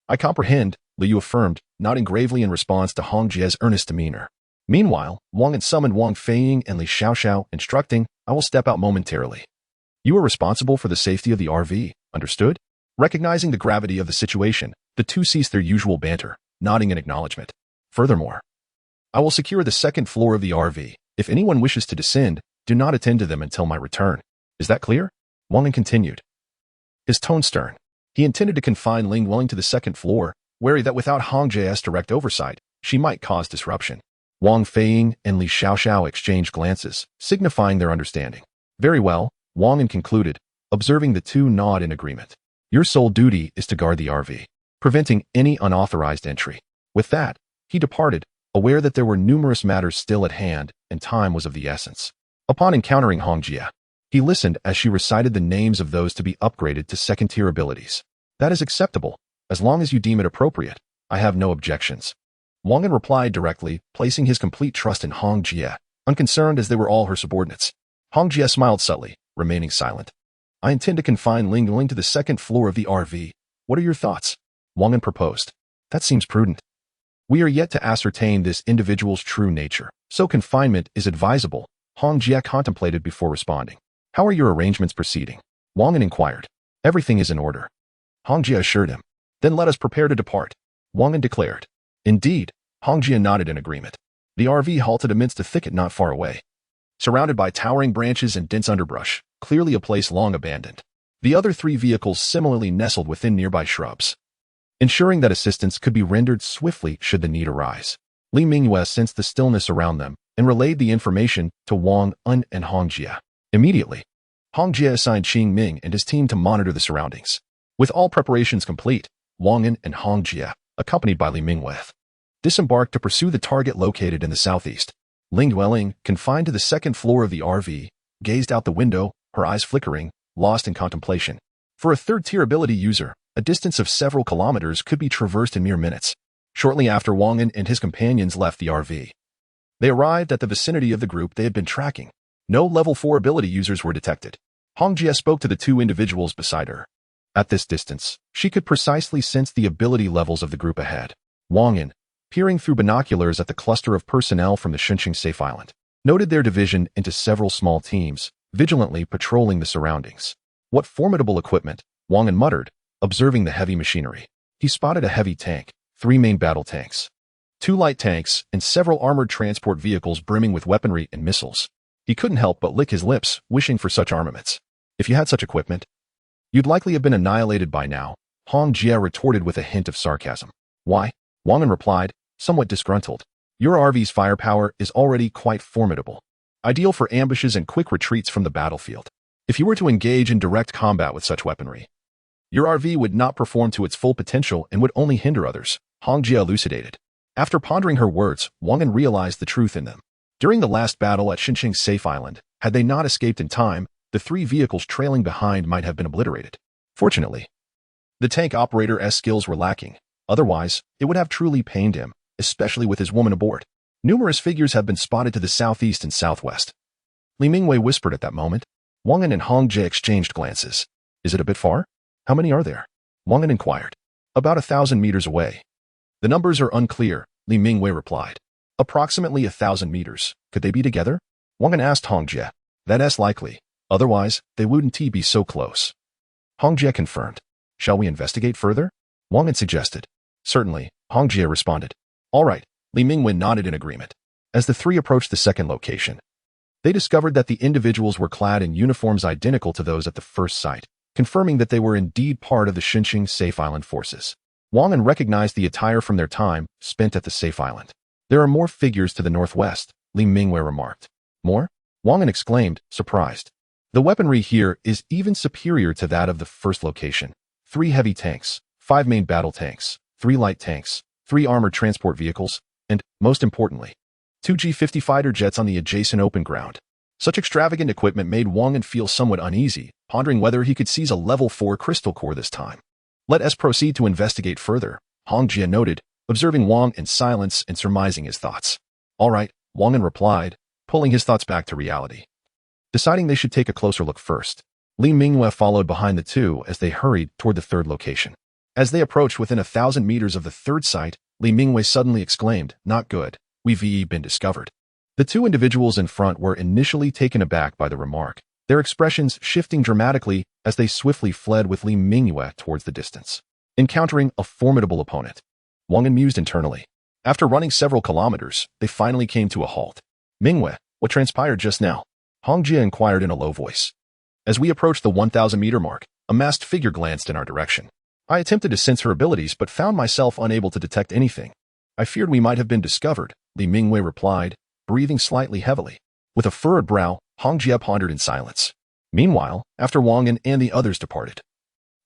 I comprehend, Lu Yu affirmed, nodding gravely in response to Hong Jie's earnest demeanor. Meanwhile, Wang An summoned Wang Feiying and Li Xiaoxiao, instructing, I will step out momentarily. You are responsible for the safety of the RV, understood? Recognizing the gravity of the situation, the 2 ceased their usual banter, nodding in acknowledgement. Furthermore, I will secure the 2nd floor of the RV. If anyone wishes to descend, do not attend to them until my return. Is that clear? Wang An continued, his tone stern. He intended to confine Ling Wang to the 2nd floor, wary that without Hong Jie's direct oversight, she might cause disruption. Wang Feiying and Li Xiaoxiao exchanged glances, signifying their understanding. Very well, Wang An concluded, observing the 2 nod in agreement. Your sole duty is to guard the RV, preventing any unauthorized entry. With that, he departed, aware that there were numerous matters still at hand and time was of the essence. Upon encountering Hong Jie, he listened as she recited the names of those to be upgraded to 2nd-tier abilities. That is acceptable. As long as you deem it appropriate, I have no objections. Wang An replied directly, placing his complete trust in Hong Jie, unconcerned as they were all her subordinates. Hong Jie smiled subtly, remaining silent. I intend to confine Ling Ling to the 2nd floor of the RV. What are your thoughts? Wang An proposed. That seems prudent. We are yet to ascertain this individual's true nature, so confinement is advisable, Hong Jie contemplated before responding. How are your arrangements proceeding? Wang An inquired. Everything is in order. Hong Jie assured him. Then let us prepare to depart. Wang An declared. Indeed, Hong Jie nodded in agreement. The RV halted amidst a thicket not far away. surrounded by towering branches and dense underbrush, clearly a place long abandoned. The other 3 vehicles similarly nestled within nearby shrubs, ensuring that assistance could be rendered swiftly should the need arise. Li Mingyue sensed the stillness around them and relayed the information to Wang An and Hong Jie. Immediately, Hong Jie assigned Qing Ming and his team to monitor the surroundings. With all preparations complete, Wang An and Hong Jie, accompanied by Li Mingyue, disembarked to pursue the target located in the southeast. Ling Dueling, confined to the second floor of the RV, gazed out the window, her eyes flickering, lost in contemplation. For a third-tier ability user, a distance of several kilometers could be traversed in mere minutes. Shortly after Wang An and his companions left the RV, they arrived at the vicinity of the group they had been tracking. No level 4 ability users were detected. Hong Jie spoke to the 2 individuals beside her. At this distance, she could precisely sense the ability levels of the group ahead. Wang An, peering through binoculars at the cluster of personnel from the Xinqing Safe Island, noted their division into several small teams, vigilantly patrolling the surroundings. What formidable equipment, Wang An muttered, observing the heavy machinery. He spotted a heavy tank, 3 main battle tanks, 2 light tanks, and several armored transport vehicles brimming with weaponry and missiles. He couldn't help but lick his lips, wishing for such armaments. If you had such equipment, you'd likely have been annihilated by now, Hong Jie retorted with a hint of sarcasm. Why? Wang An replied, somewhat disgruntled. Your RV's firepower is already quite formidable, ideal for ambushes and quick retreats from the battlefield. If you were to engage in direct combat with such weaponry, your RV would not perform to its full potential and would only hinder others, Hong Jie elucidated. After pondering her words, Wang An realized the truth in them. During the last battle at Xinqing Safe Island, had they not escaped in time, the 3 vehicles trailing behind might have been obliterated. Fortunately, the tank operator's skills were lacking. Otherwise, it would have truly pained him, especially with his woman aboard. Numerous figures have been spotted to the southeast and southwest. Li Mingyue whispered at that moment. Wang An and Hong Jie exchanged glances. Is it a bit far? How many are there? Wang An inquired. About 1,000 meters away. The numbers are unclear, Li Mingyue replied. Approximately 1,000 meters. Could they be together? Wang An asked Hong Jie. That's likely. Otherwise, they wouldn't be so close. Hong Jie confirmed. Shall we investigate further? Wang An suggested. Certainly, Hong Jie responded. All right, Li Mingyue nodded in agreement. As the 3 approached the second location, they discovered that the individuals were clad in uniforms identical to those at the first sight, confirming that they were indeed part of the Xinqing Safe Island forces. Wang An recognized the attire from their time spent at the Safe Island. There are more figures to the northwest, Li Mingyue remarked. More? Wang An exclaimed, surprised. The weaponry here is even superior to that of the first location. 3 heavy tanks, 5 main battle tanks, 3 light tanks, 3 armored transport vehicles, and, most importantly, 2 G-50 fighter jets on the adjacent open ground. Such extravagant equipment made Wang An feel somewhat uneasy, pondering whether he could seize a level 4 crystal core this time. Let us proceed to investigate further, Hong Jie noted, observing Wang in silence and surmising his thoughts. All right, Wang An replied, pulling his thoughts back to reality. Deciding they should take a closer look first, Li Mingyue followed behind the 2 as they hurried toward the 3rd location. As they approached within 1,000 meters of the 3rd site, Li Mingyue suddenly exclaimed, not good, we've been discovered. The 2 individuals in front were initially taken aback by the remark, their expressions shifting dramatically as they swiftly fled with Li Mingyue towards the distance, encountering a formidable opponent. Wang An mused internally. After running several kilometers, they finally came to a halt. Mingyue, what transpired just now? Hong Jie inquired in a low voice. As we approached the 1,000-meter mark, a masked figure glanced in our direction. I attempted to sense her abilities but found myself unable to detect anything. I feared we might have been discovered, Li Mingyue replied, breathing slightly heavily. With a furrowed brow, Hong Jie pondered in silence. Meanwhile, after Wang An and the others departed,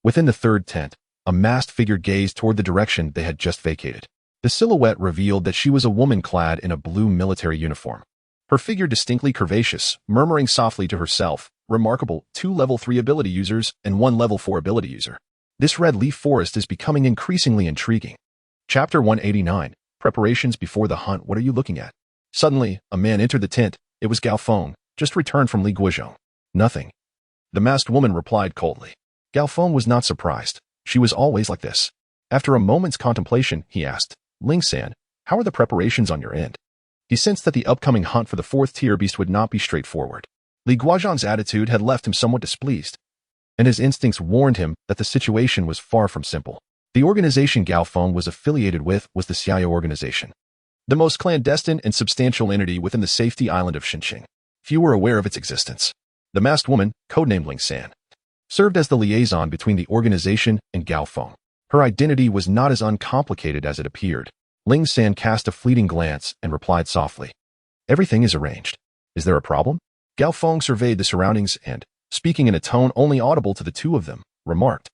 within the 3rd tent, a masked figure gazed toward the direction they had just vacated. The silhouette revealed that she was a woman clad in a blue military uniform. Her figure distinctly curvaceous, murmuring softly to herself, remarkable, 2 level 3 ability users and 1 level 4 ability user. This red leaf forest is becoming increasingly intriguing. Chapter 189, Preparations before the hunt. What are you looking at? Suddenly, a man entered the tent. It was Gao Feng, just returned from Li Guizhong. Nothing. The masked woman replied coldly. Gao Feng was not surprised. She was always like this. After a moment's contemplation, he asked, Ling San, how are the preparations on your end? He sensed that the upcoming hunt for the 4th-tier beast would not be straightforward. Li Guizhong's attitude had left him somewhat displeased, and his instincts warned him that the situation was far from simple. The organization Gao Feng was affiliated with was the Xiao organization, the most clandestine and substantial entity within the safety island of Xinqing. few were aware of its existence. The masked woman, codenamed Ling San, served as the liaison between the organization and Gao Feng. Her identity was not as uncomplicated as it appeared. Ling San cast a fleeting glance and replied softly, "Everything is arranged. Is there a problem?" Gao Feng surveyed the surroundings and, speaking in a tone only audible to the two of them, remarked,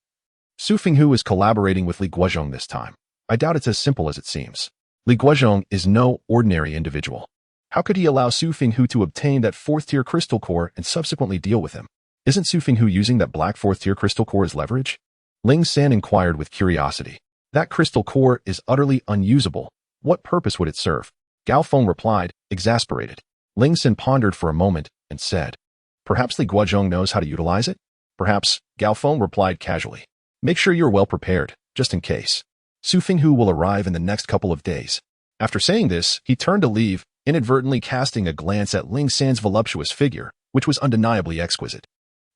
"Su Fenghu is collaborating with Li Guozhong this time. I doubt it's as simple as it seems. Li Guozhong is no ordinary individual. How could he allow Su Fenghu to obtain that fourth-tier crystal core and subsequently deal with him? Isn't Su Fenghu using that black fourth-tier crystal core as leverage?" Ling San inquired with curiosity. "That crystal core is utterly unusable. What purpose would it serve?" Gao Feng replied, exasperated. Ling San pondered for a moment and said, "Perhaps Li Guozhong knows how to utilize it?" "Perhaps," Gao Feng replied casually. "Make sure you're well prepared, just in case. Su Fenghu will arrive in the next couple of days." After saying this, he turned to leave, inadvertently casting a glance at Ling San's voluptuous figure, which was undeniably exquisite.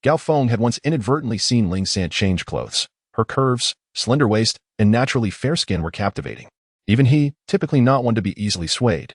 Gao Feng had once inadvertently seen Ling San change clothes. Her curves, slender waist, and naturally fair skin were captivating. Even he, typically not one to be easily swayed,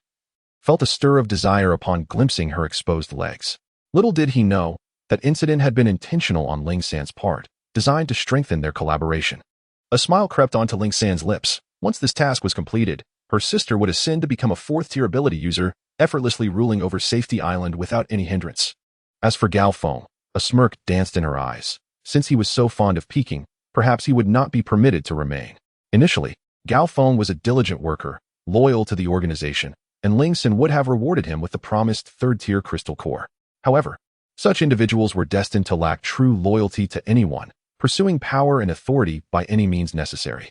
felt a stir of desire upon glimpsing her exposed legs. Little did he know that incident had been intentional on Ling San's part, designed to strengthen their collaboration. A smile crept onto Ling San's lips. Once this task was completed, her sister would ascend to become a fourth-tier ability user, effortlessly ruling over Safety Island without any hindrance. As for Gao Feng, a smirk danced in her eyes. Since he was so fond of peeking, perhaps he would not be permitted to remain. Initially, Gao Feng was a diligent worker, loyal to the organization, and Ling San would have rewarded him with the promised third-tier crystal core. However, such individuals were destined to lack true loyalty to anyone, pursuing power and authority by any means necessary.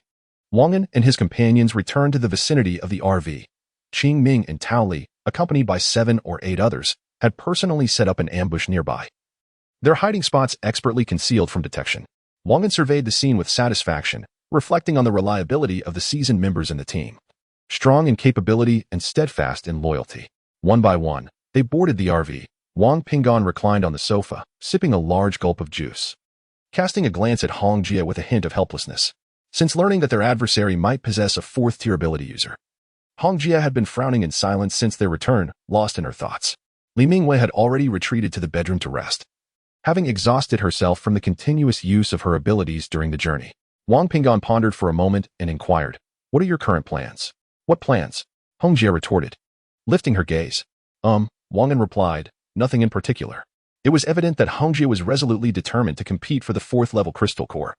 Wang An and his companions returned to the vicinity of the RV. Qing Ming and Tao Li, accompanied by 7 or 8 others, had personally set up an ambush nearby, their hiding spots expertly concealed from detection. Wang An surveyed the scene with satisfaction, reflecting on the reliability of the seasoned members in the team. Strong in capability and steadfast in loyalty. One by one, they boarded the RV. Wang Pinggan reclined on the sofa, sipping a large gulp of juice, casting a glance at Hong Jie with a hint of helplessness. Since learning that their adversary might possess a fourth-tier ability user, Hong Jie had been frowning in silence since their return, lost in her thoughts. Li Mingwei had already retreated to the bedroom to rest, having exhausted herself from the continuous use of her abilities during the journey. Wang Pinggan pondered for a moment and inquired, "What are your current plans?" "What plans?" Hong Jie retorted, lifting her gaze. Wang An replied, "Nothing in particular." It was evident that Hong Jie was resolutely determined to compete for the 4th-level crystal core.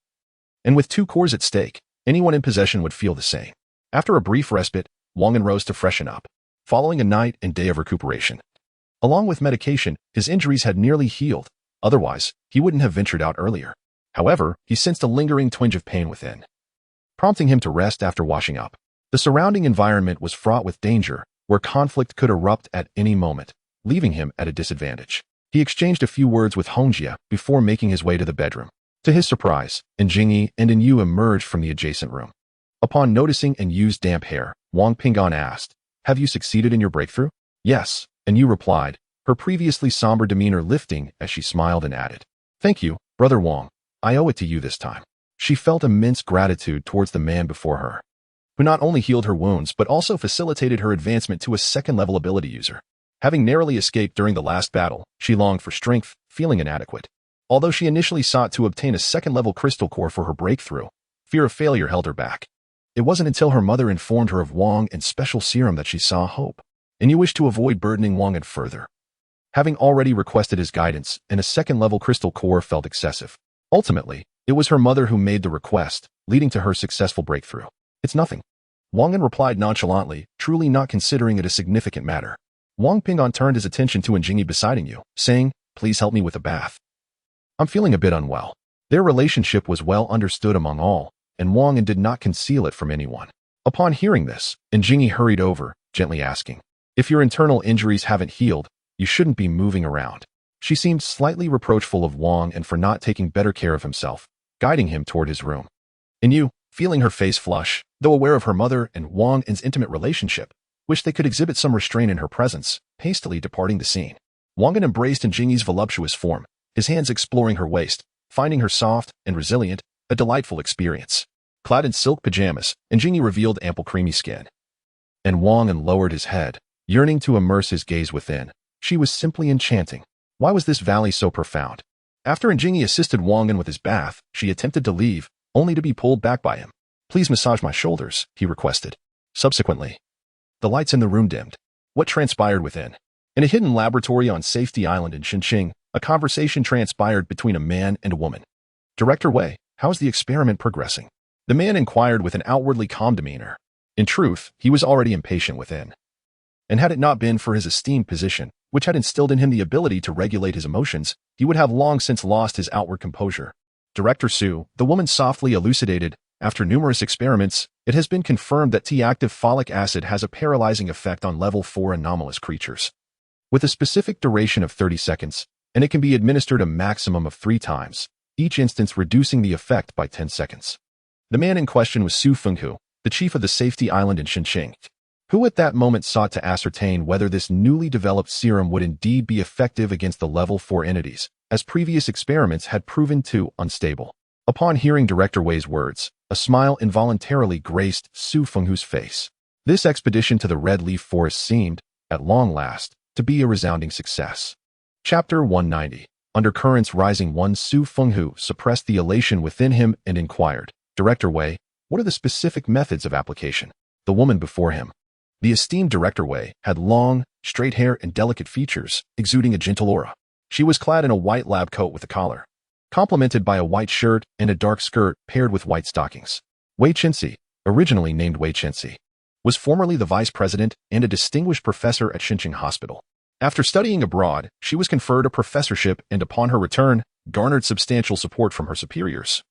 And with 2 cores at stake, anyone in possession would feel the same. After a brief respite, Wang An rose to freshen up. Following a night and day of recuperation, along with medication, his injuries had nearly healed. Otherwise, he wouldn't have ventured out earlier. However, he sensed a lingering twinge of pain within, prompting him to rest after washing up. The surrounding environment was fraught with danger, where conflict could erupt at any moment, leaving him at a disadvantage. He exchanged a few words with Hong Jie before making his way to the bedroom. To his surprise, Jingyi and Yu emerged from the adjacent room. Upon noticing Yu's damp hair, Wang Pinggan asked, "Have you succeeded in your breakthrough?" "Yes," Yu replied, her previously somber demeanor lifting as she smiled and added, "Thank you, Brother Wang. I owe it to you this time." She felt immense gratitude towards the man before her, who not only healed her wounds but also facilitated her advancement to a 2nd-level ability user. Having narrowly escaped during the last battle, she longed for strength, feeling inadequate. Although she initially sought to obtain a 2nd-level crystal core for her breakthrough, fear of failure held her back. It wasn't until her mother informed her of Wang An's special serum that she saw hope, and you wished to avoid burdening Wang An further. Having already requested his guidance, and a 2nd-level crystal core felt excessive. Ultimately, it was her mother who made the request, leading to her successful breakthrough. "It's nothing," Wang An replied nonchalantly, truly not considering it a significant matter. Wang Pinggan turned his attention to Jingyi beside Yu, saying, "Please help me with a bath. I'm feeling a bit unwell." Their relationship was well understood among all, and Wang An did not conceal it from anyone. Upon hearing this, Jingyi hurried over, gently asking, "If your internal injuries haven't healed, you shouldn't be moving around." She seemed slightly reproachful of Wang An for not taking better care of himself, guiding him toward his room. Yu, feeling her face flush, though aware of her mother and Wang An's intimate relationship, wished they could exhibit some restraint in her presence, hastily departing the scene. Wang An embraced Jingyi's voluptuous form, his hands exploring her waist, finding her soft and resilient, a delightful experience. Clad in silk pajamas, Jingyi revealed ample creamy skin. And Wang An lowered his head, yearning to immerse his gaze within, She was simply enchanting. Why was this valley so profound? After Njingi assisted Wang An with his bath, she attempted to leave, only to be pulled back by him. "Please massage my shoulders," he requested. Subsequently, the lights in the room dimmed. What transpired within? In a hidden laboratory on Safety Island in Xinjiang, a conversation transpired between a man and a woman. "Director Wei, how's the experiment progressing?" The man inquired with an outwardly calm demeanor. In truth, he was already impatient within. And had it not been for his esteemed position, which had instilled in him the ability to regulate his emotions, he would have long since lost his outward composure. "Director Su," the woman softly elucidated, "after numerous experiments, it has been confirmed that T-active folic acid has a paralyzing effect on level 4 anomalous creatures. With a specific duration of 30 seconds, and it can be administered a maximum of 3 times, each instance reducing the effect by 10 seconds. The man in question was Su Fenghu, the chief of the Safety Island in Xinjiang, who at that moment sought to ascertain whether this newly developed serum would indeed be effective against the level 4 entities, as previous experiments had proven too unstable. Upon hearing Director Wei's words, a smile involuntarily graced Su Fenghu's face. This expedition to the Red Leaf Forest seemed, at long last, to be a resounding success. Chapter 190. Undercurrents rising. Su Fenghu suppressed the elation within him and inquired, "Director Wei, what are the specific methods of application?" The woman before him, the esteemed Director Wei, had long, straight hair and delicate features, exuding a gentle aura. She was clad in a white lab coat with a collar, complemented by a white shirt and a dark skirt paired with white stockings. Wei Chenxi, originally named Wei Chenxi, was formerly the vice president and a distinguished professor at Xinjiang Hospital. After studying abroad, she was conferred a professorship and upon her return, garnered substantial support from her superiors,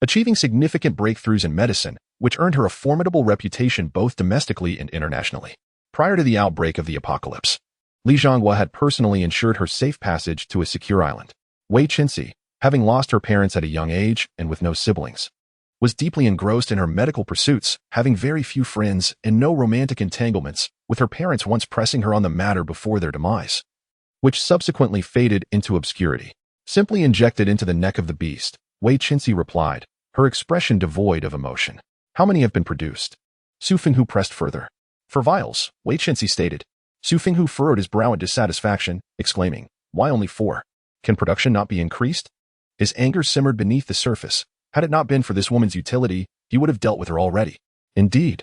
achieving significant breakthroughs in medicine, which earned her a formidable reputation both domestically and internationally. Prior to the outbreak of the apocalypse, Li Zhonghua had personally ensured her safe passage to a secure island. Wei Chenxi, having lost her parents at a young age and with no siblings, was deeply engrossed in her medical pursuits, having very few friends and no romantic entanglements, with her parents once pressing her on the matter before their demise, which subsequently faded into obscurity. Simply injected into the neck of the beast, Wei Chenxi replied, her expression devoid of emotion. "How many have been produced?" Su Fenghu pressed further. "4 vials," Wei Chenxi stated. Su Fenghu furrowed his brow in dissatisfaction, exclaiming, "Why only 4? Can production not be increased?" His anger simmered beneath the surface. Had it not been for this woman's utility, he would have dealt with her already. Indeed,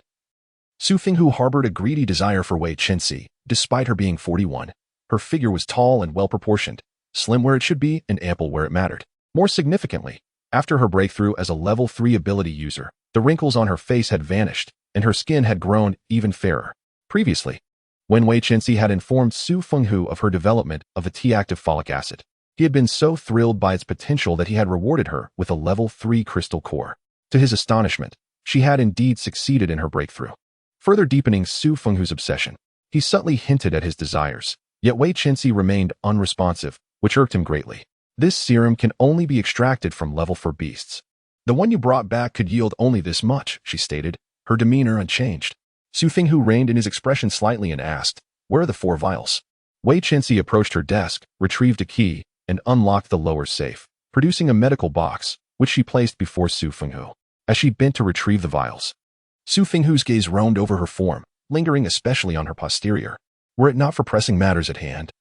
Su Fenghu harbored a greedy desire for Wei Chenxi, despite her being 41. Her figure was tall and well-proportioned, slim where it should be and ample where it mattered. More significantly, after her breakthrough as a level 3 ability user, the wrinkles on her face had vanished, and her skin had grown even fairer. Previously, when Wei Chenxi had informed Su Fenghu of her development of a T-active folic acid, he had been so thrilled by its potential that he had rewarded her with a level 3 crystal core. To his astonishment, she had indeed succeeded in her breakthrough. Further deepening Su Fenghu's obsession, he subtly hinted at his desires, yet Wei Chenxi remained unresponsive, which irked him greatly. "This serum can only be extracted from level 4 beasts. The one you brought back could yield only this much," she stated, her demeanor unchanged. Su Fenghu reined in his expression slightly and asked, "Where are the 4 vials?" Wei Chenxi approached her desk, retrieved a key, and unlocked the lower safe, producing a medical box, which she placed before Su Fenghu. As she bent to retrieve the vials, Su Fenghu's gaze roamed over her form, lingering especially on her posterior. Were it not for pressing matters at hand,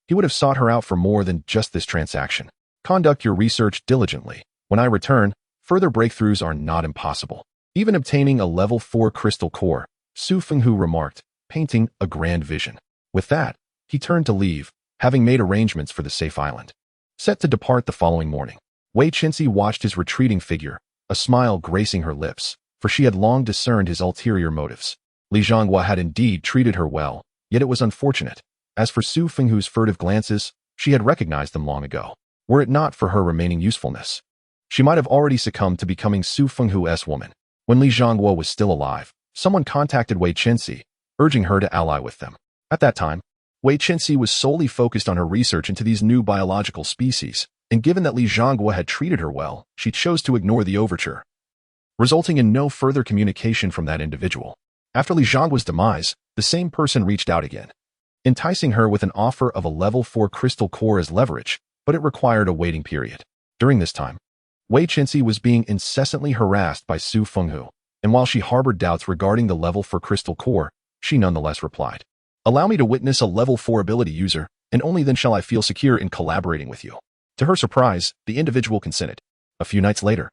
he would have sought her out for more than just this transaction. "Conduct your research diligently. When I return, further breakthroughs are not impossible. Even obtaining a level 4 crystal core," Su Fenghu remarked, painting a grand vision. With that, he turned to leave, having made arrangements for the safe island. Set to depart the following morning, Wei Chenxi watched his retreating figure, a smile gracing her lips, for she had long discerned his ulterior motives. Li Zhonghua had indeed treated her well, yet it was unfortunate. As for Su Fenghu's furtive glances, she had recognized them long ago. Were it not for her remaining usefulness, she might have already succumbed to becoming Su Fenghu's woman. When Li Zhonghua was still alive, someone contacted Wei Chenxi, urging her to ally with them. At that time, Wei Chenxi was solely focused on her research into these new biological species, and given that Li Zhonghua had treated her well, she chose to ignore the overture, resulting in no further communication from that individual. After Li Zhonghua's demise, the same person reached out again, enticing her with an offer of a level 4 crystal core as leverage, but it required a waiting period. During this time, Wei Chenxi was being incessantly harassed by Su Fenghu, and while she harbored doubts regarding the level 4 crystal core, she nonetheless replied, Allow me to witness a level 4 ability user, and only then shall I feel secure in collaborating with you. To her surprise, the individual consented. A few nights later,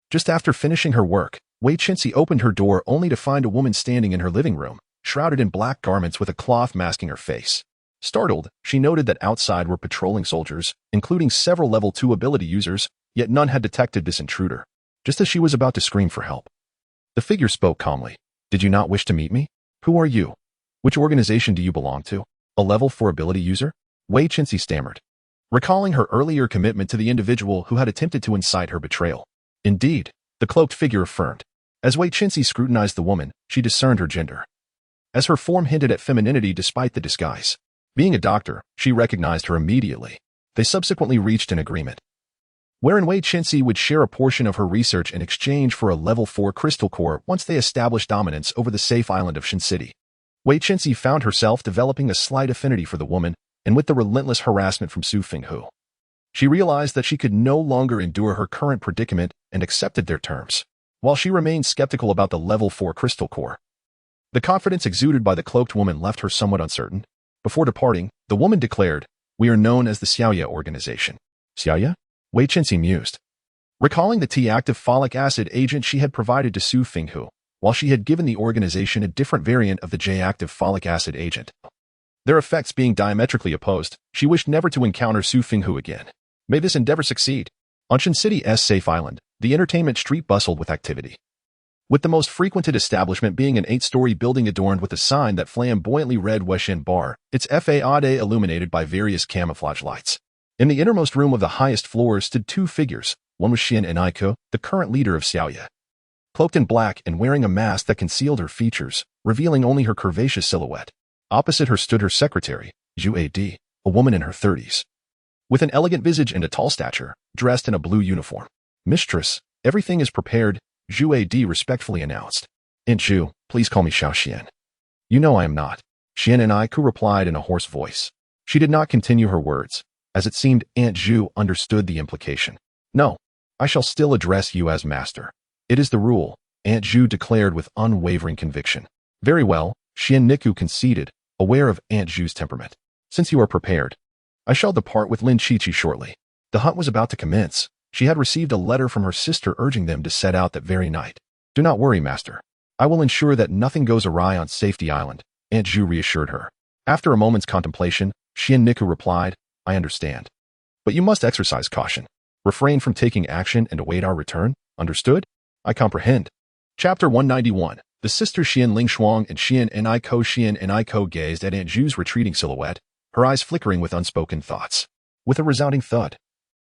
just after finishing her work, Wei Chinxi opened her door only to find a woman standing in her living room, shrouded in black garments with a cloth masking her face. Startled, she noted that outside were patrolling soldiers, including several level 2 ability users, yet none had detected this intruder. Just as she was about to scream for help, the figure spoke calmly. Did you not wish to meet me? Who are you? Which organization do you belong to? A level 4 ability user? Wei Chinxi stammered, recalling her earlier commitment to the individual who had attempted to incite her betrayal. Indeed, the cloaked figure affirmed. As Wei Chinxi scrutinized the woman, she discerned her gender, as her form hinted at femininity despite the disguise. Being a doctor, she recognized her immediately. They subsequently reached an agreement, wherein Wei Chinxi would share a portion of her research in exchange for a level 4 crystal core once they established dominance over the safe island of Shin City. Wei Chinxi found herself developing a slight affinity for the woman, and with the relentless harassment from Su Finghu, she realized that she could no longer endure her current predicament and accepted their terms. While she remained skeptical about the level 4 crystal core, the confidence exuded by the cloaked woman left her somewhat uncertain. Before departing, the woman declared, "We are known as the Xiaoya organization." Xiaoya? Wei Chinxi mused, recalling the T-active folic acid agent she had provided to Su Finghu, while she had given the organization a different variant of the J-active folic acid agent. Their effects being diametrically opposed, she wished never to encounter Su Finghu again. May this endeavor succeed. On Shin City's safe island, the entertainment street bustled with activity, with the most frequented establishment being an 8-story building adorned with a sign that flamboyantly read Weshin Bar, its facade illuminated by various camouflage lights. In the innermost room of the highest floor stood 2 figures. One was Xian and Aiko, the current leader of Xiaoya, cloaked in black and wearing a mask that concealed her features, revealing only her curvaceous silhouette. Opposite her stood her secretary, Zhu Ad, a woman in her 30s, with an elegant visage and a tall stature, dressed in a blue uniform. "Mistress, everything is prepared," Zhu Ad respectfully announced. "Aunt Zhu, please call me Xiao Xian." "You know I am not," Xian and Aiku replied in a hoarse voice. She did not continue her words, as it seemed Aunt Zhu understood the implication. "No, I shall still address you as master. It is the rule," Aunt Zhu declared with unwavering conviction. "Very well," Xian Niku conceded, aware of Aunt Zhu's temperament. "Since you are prepared, I shall depart with Lin Qiqi shortly." The hunt was about to commence. She had received a letter from her sister urging them to set out that very night. "Do not worry, master. I will ensure that nothing goes awry on Safety Island," Aunt Zhu reassured her. After a moment's contemplation, Xian Niku replied, "I understand. But you must exercise caution. Refrain from taking action and await our return. Understood?" "I comprehend." Chapter 191. The sisters Xian Lingshuang and Xian Aiko gazed at Aunt Zhu's retreating silhouette, her eyes flickering with unspoken thoughts. With a resounding thud,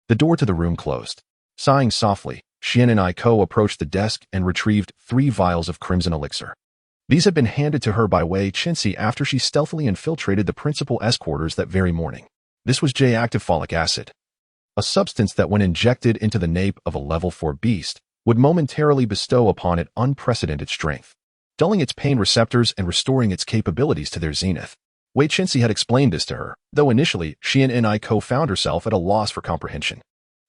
the door to the room closed. Sighing softly, Xian and Aiko approached the desk and retrieved 3 vials of crimson elixir. These had been handed to her by Wei Chinxi after she stealthily infiltrated the principal's quarters that very morning. This was J-active folic acid, a substance that when injected into the nape of a level 4 beast, would momentarily bestow upon it unprecedented strength, dulling its pain receptors and restoring its capabilities to their zenith. Wei Chinxi had explained this to her, though initially Xian and Aiko found herself at a loss for comprehension.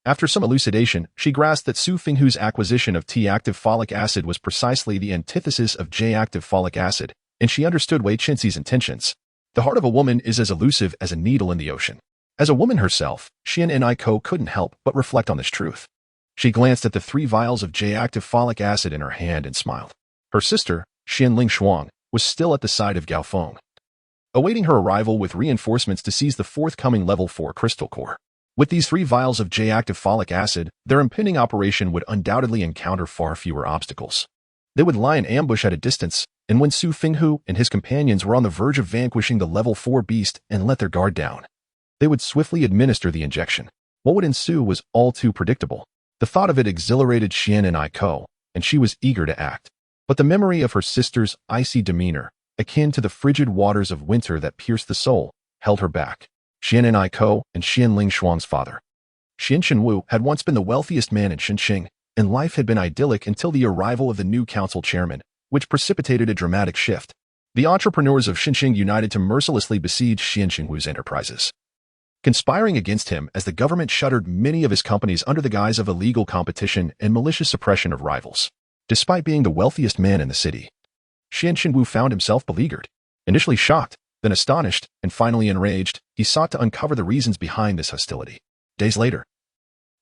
After some elucidation, she grasped that Su Finghu's acquisition of T-active folic acid was precisely the antithesis of J-active folic acid, and she understood Wei Chinxi's intentions. The heart of a woman is as elusive as a needle in the ocean. As a woman herself, Xian and Aiko couldn't help but reflect on this truth. She glanced at the 3 vials of J-active folic acid in her hand and smiled. Her sister, Xian Lingshuang, was still at the side of Gao Feng, awaiting her arrival with reinforcements to seize the forthcoming level 4 crystal core. With these 3 vials of J-active folic acid, their impending operation would undoubtedly encounter far fewer obstacles. They would lie in ambush at a distance, and when Su Finghu and his companions were on the verge of vanquishing the level 4 beast and let their guard down, they would swiftly administer the injection. What would ensue was all too predictable. The thought of it exhilarated Xian and Aiko, and she was eager to act. But the memory of her sister's icy demeanor, akin to the frigid waters of winter that pierced the soul, held her back. Xian and Aiko and Xian Lingshuang's father, Xian Shenwu, had once been the wealthiest man in Xinqing, and life had been idyllic until the arrival of the new council chairman, which precipitated a dramatic shift. The entrepreneurs of Xinqing united to mercilessly besiege Xian Shenwu's enterprises, conspiring against him as the government shuttered many of his companies under the guise of illegal competition and malicious suppression of rivals. Despite being the wealthiest man in the city, Xian Shenwu found himself beleaguered. Initially shocked, Then astonished, and finally enraged, he sought to uncover the reasons behind this hostility. Days later,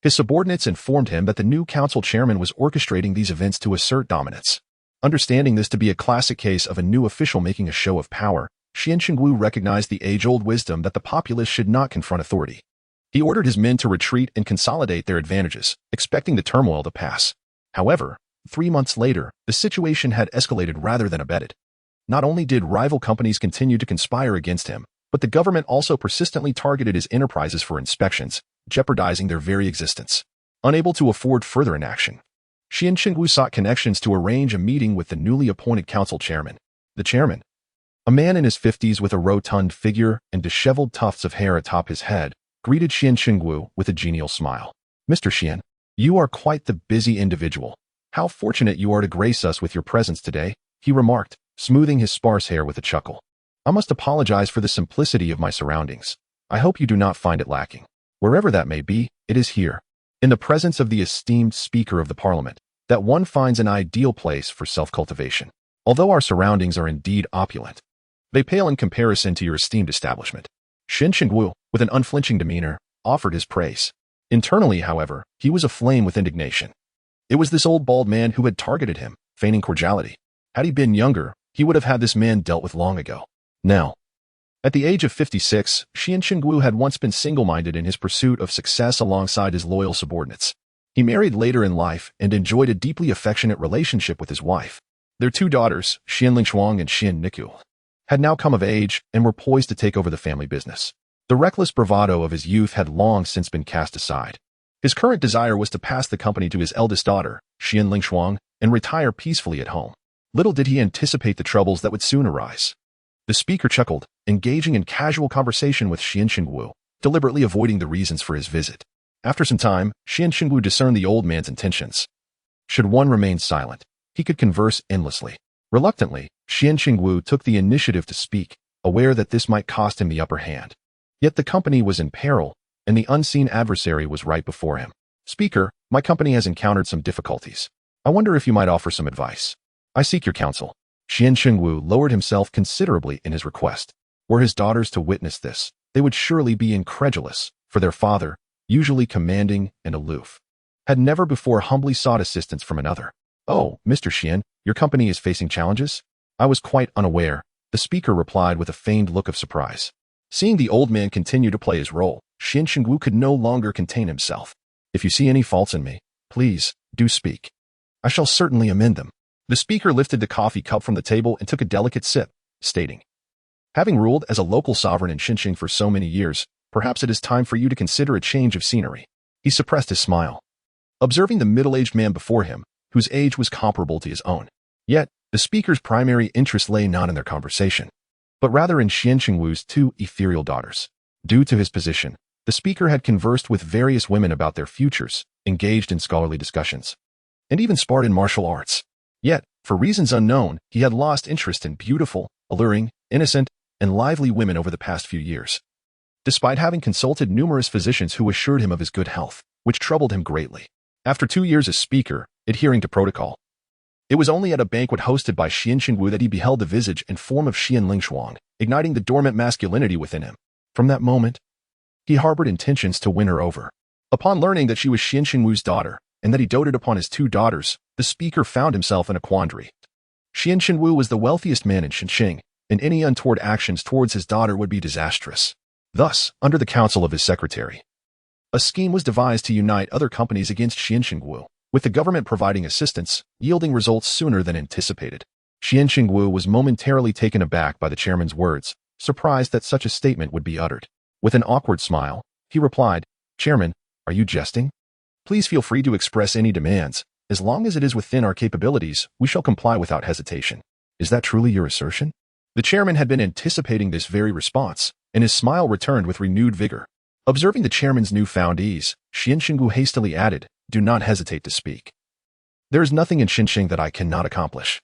his subordinates informed him that the new council chairman was orchestrating these events to assert dominance. Understanding this to be a classic case of a new official making a show of power, Xian Qingwu recognized the age-old wisdom that the populace should not confront authority. He ordered his men to retreat and consolidate their advantages, expecting the turmoil to pass. However, 3 months later, the situation had escalated rather than abated. Not only did rival companies continue to conspire against him, but the government also persistently targeted his enterprises for inspections, jeopardizing their very existence. Unable to afford further inaction, Xian Qingwu sought connections to arrange a meeting with the newly appointed council chairman. The chairman, a man in his 50s with a rotund figure and disheveled tufts of hair atop his head, greeted Xian Qingwu with a genial smile. "Mr. Xian, you are quite the busy individual. How fortunate you are to grace us with your presence today," he remarked, smoothing his sparse hair with a chuckle. "I must apologize for the simplicity of my surroundings. I hope you do not find it lacking. Wherever that may be, it is here, in the presence of the esteemed Speaker of the Parliament, that one finds an ideal place for self-cultivation. Although our surroundings are indeed opulent, they pale in comparison to your esteemed establishment." Xian Qingwu, with an unflinching demeanor, offered his praise. Internally, however, he was aflame with indignation. It was this old bald man who had targeted him, feigning cordiality. Had he been younger, he would have had this man dealt with long ago. Now, at the age of 56, Xian Qingwu had once been single-minded in his pursuit of success alongside his loyal subordinates. He married later in life and enjoyed a deeply affectionate relationship with his wife. Their 2 daughters, Xian Lingshuang and Xian Niku, had now come of age and were poised to take over the family business. The reckless bravado of his youth had long since been cast aside. His current desire was to pass the company to his eldest daughter, Xian Lingshuang, and retire peacefully at home. Little did he anticipate the troubles that would soon arise. The speaker chuckled, engaging in casual conversation with Xian Qingwu, deliberately avoiding the reasons for his visit. After some time, Xian Qingwu discerned the old man's intentions. Should one remain silent, he could converse endlessly. Reluctantly, Xian Qingwu took the initiative to speak, aware that this might cost him the upper hand. Yet the company was in peril, and the unseen adversary was right before him. "Speaker, my company has encountered some difficulties. I wonder if you might offer some advice. I seek your counsel." Xian Qingwu lowered himself considerably in his request. Were his daughters to witness this, they would surely be incredulous, for their father, usually commanding and aloof, had never before humbly sought assistance from another. "Oh, Mr. Xian, your company is facing challenges? I was quite unaware," the speaker replied with a feigned look of surprise. Seeing the old man continue to play his role, Xian Qingwu could no longer contain himself. "If you see any faults in me, please, do speak. I shall certainly amend them." The speaker lifted the coffee cup from the table and took a delicate sip, stating, "Having ruled as a local sovereign in Xinjiang for so many years, perhaps it is time for you to consider a change of scenery." He suppressed his smile, observing the middle-aged man before him, whose age was comparable to his own. Yet, the speaker's primary interest lay not in their conversation, but rather in Xian Qingwu's 2 ethereal daughters. Due to his position, the speaker had conversed with various women about their futures, engaged in scholarly discussions, and even sparred in martial arts. Yet, for reasons unknown, he had lost interest in beautiful, alluring, innocent, and lively women over the past few years. Despite having consulted numerous physicians who assured him of his good health, which troubled him greatly. After 2 years as speaker, adhering to protocol, it was only at a banquet hosted by Xian Qingwu that he beheld the visage and form of Xian Lingshuang, igniting the dormant masculinity within him. From that moment, he harbored intentions to win her over. Upon learning that she was Xian Qingwu's daughter, and that he doted upon his 2 daughters, the speaker found himself in a quandary. Xian Qingwu was the wealthiest man in Xinjiang, and any untoward actions towards his daughter would be disastrous. Thus, under the counsel of his secretary, a scheme was devised to unite other companies against Xian Qingwu, with the government providing assistance, yielding results sooner than anticipated. Xian Qingwu was momentarily taken aback by the chairman's words, surprised that such a statement would be uttered. With an awkward smile, he replied, "Chairman, are you jesting? Please feel free to express any demands. As long as it is within our capabilities, we shall comply without hesitation." "Is that truly your assertion?" The chairman had been anticipating this very response, and his smile returned with renewed vigor. Observing the chairman's newfound ease, Xian Qingwu hastily added, "Do not hesitate to speak. There is nothing in Xinjiang that I cannot accomplish."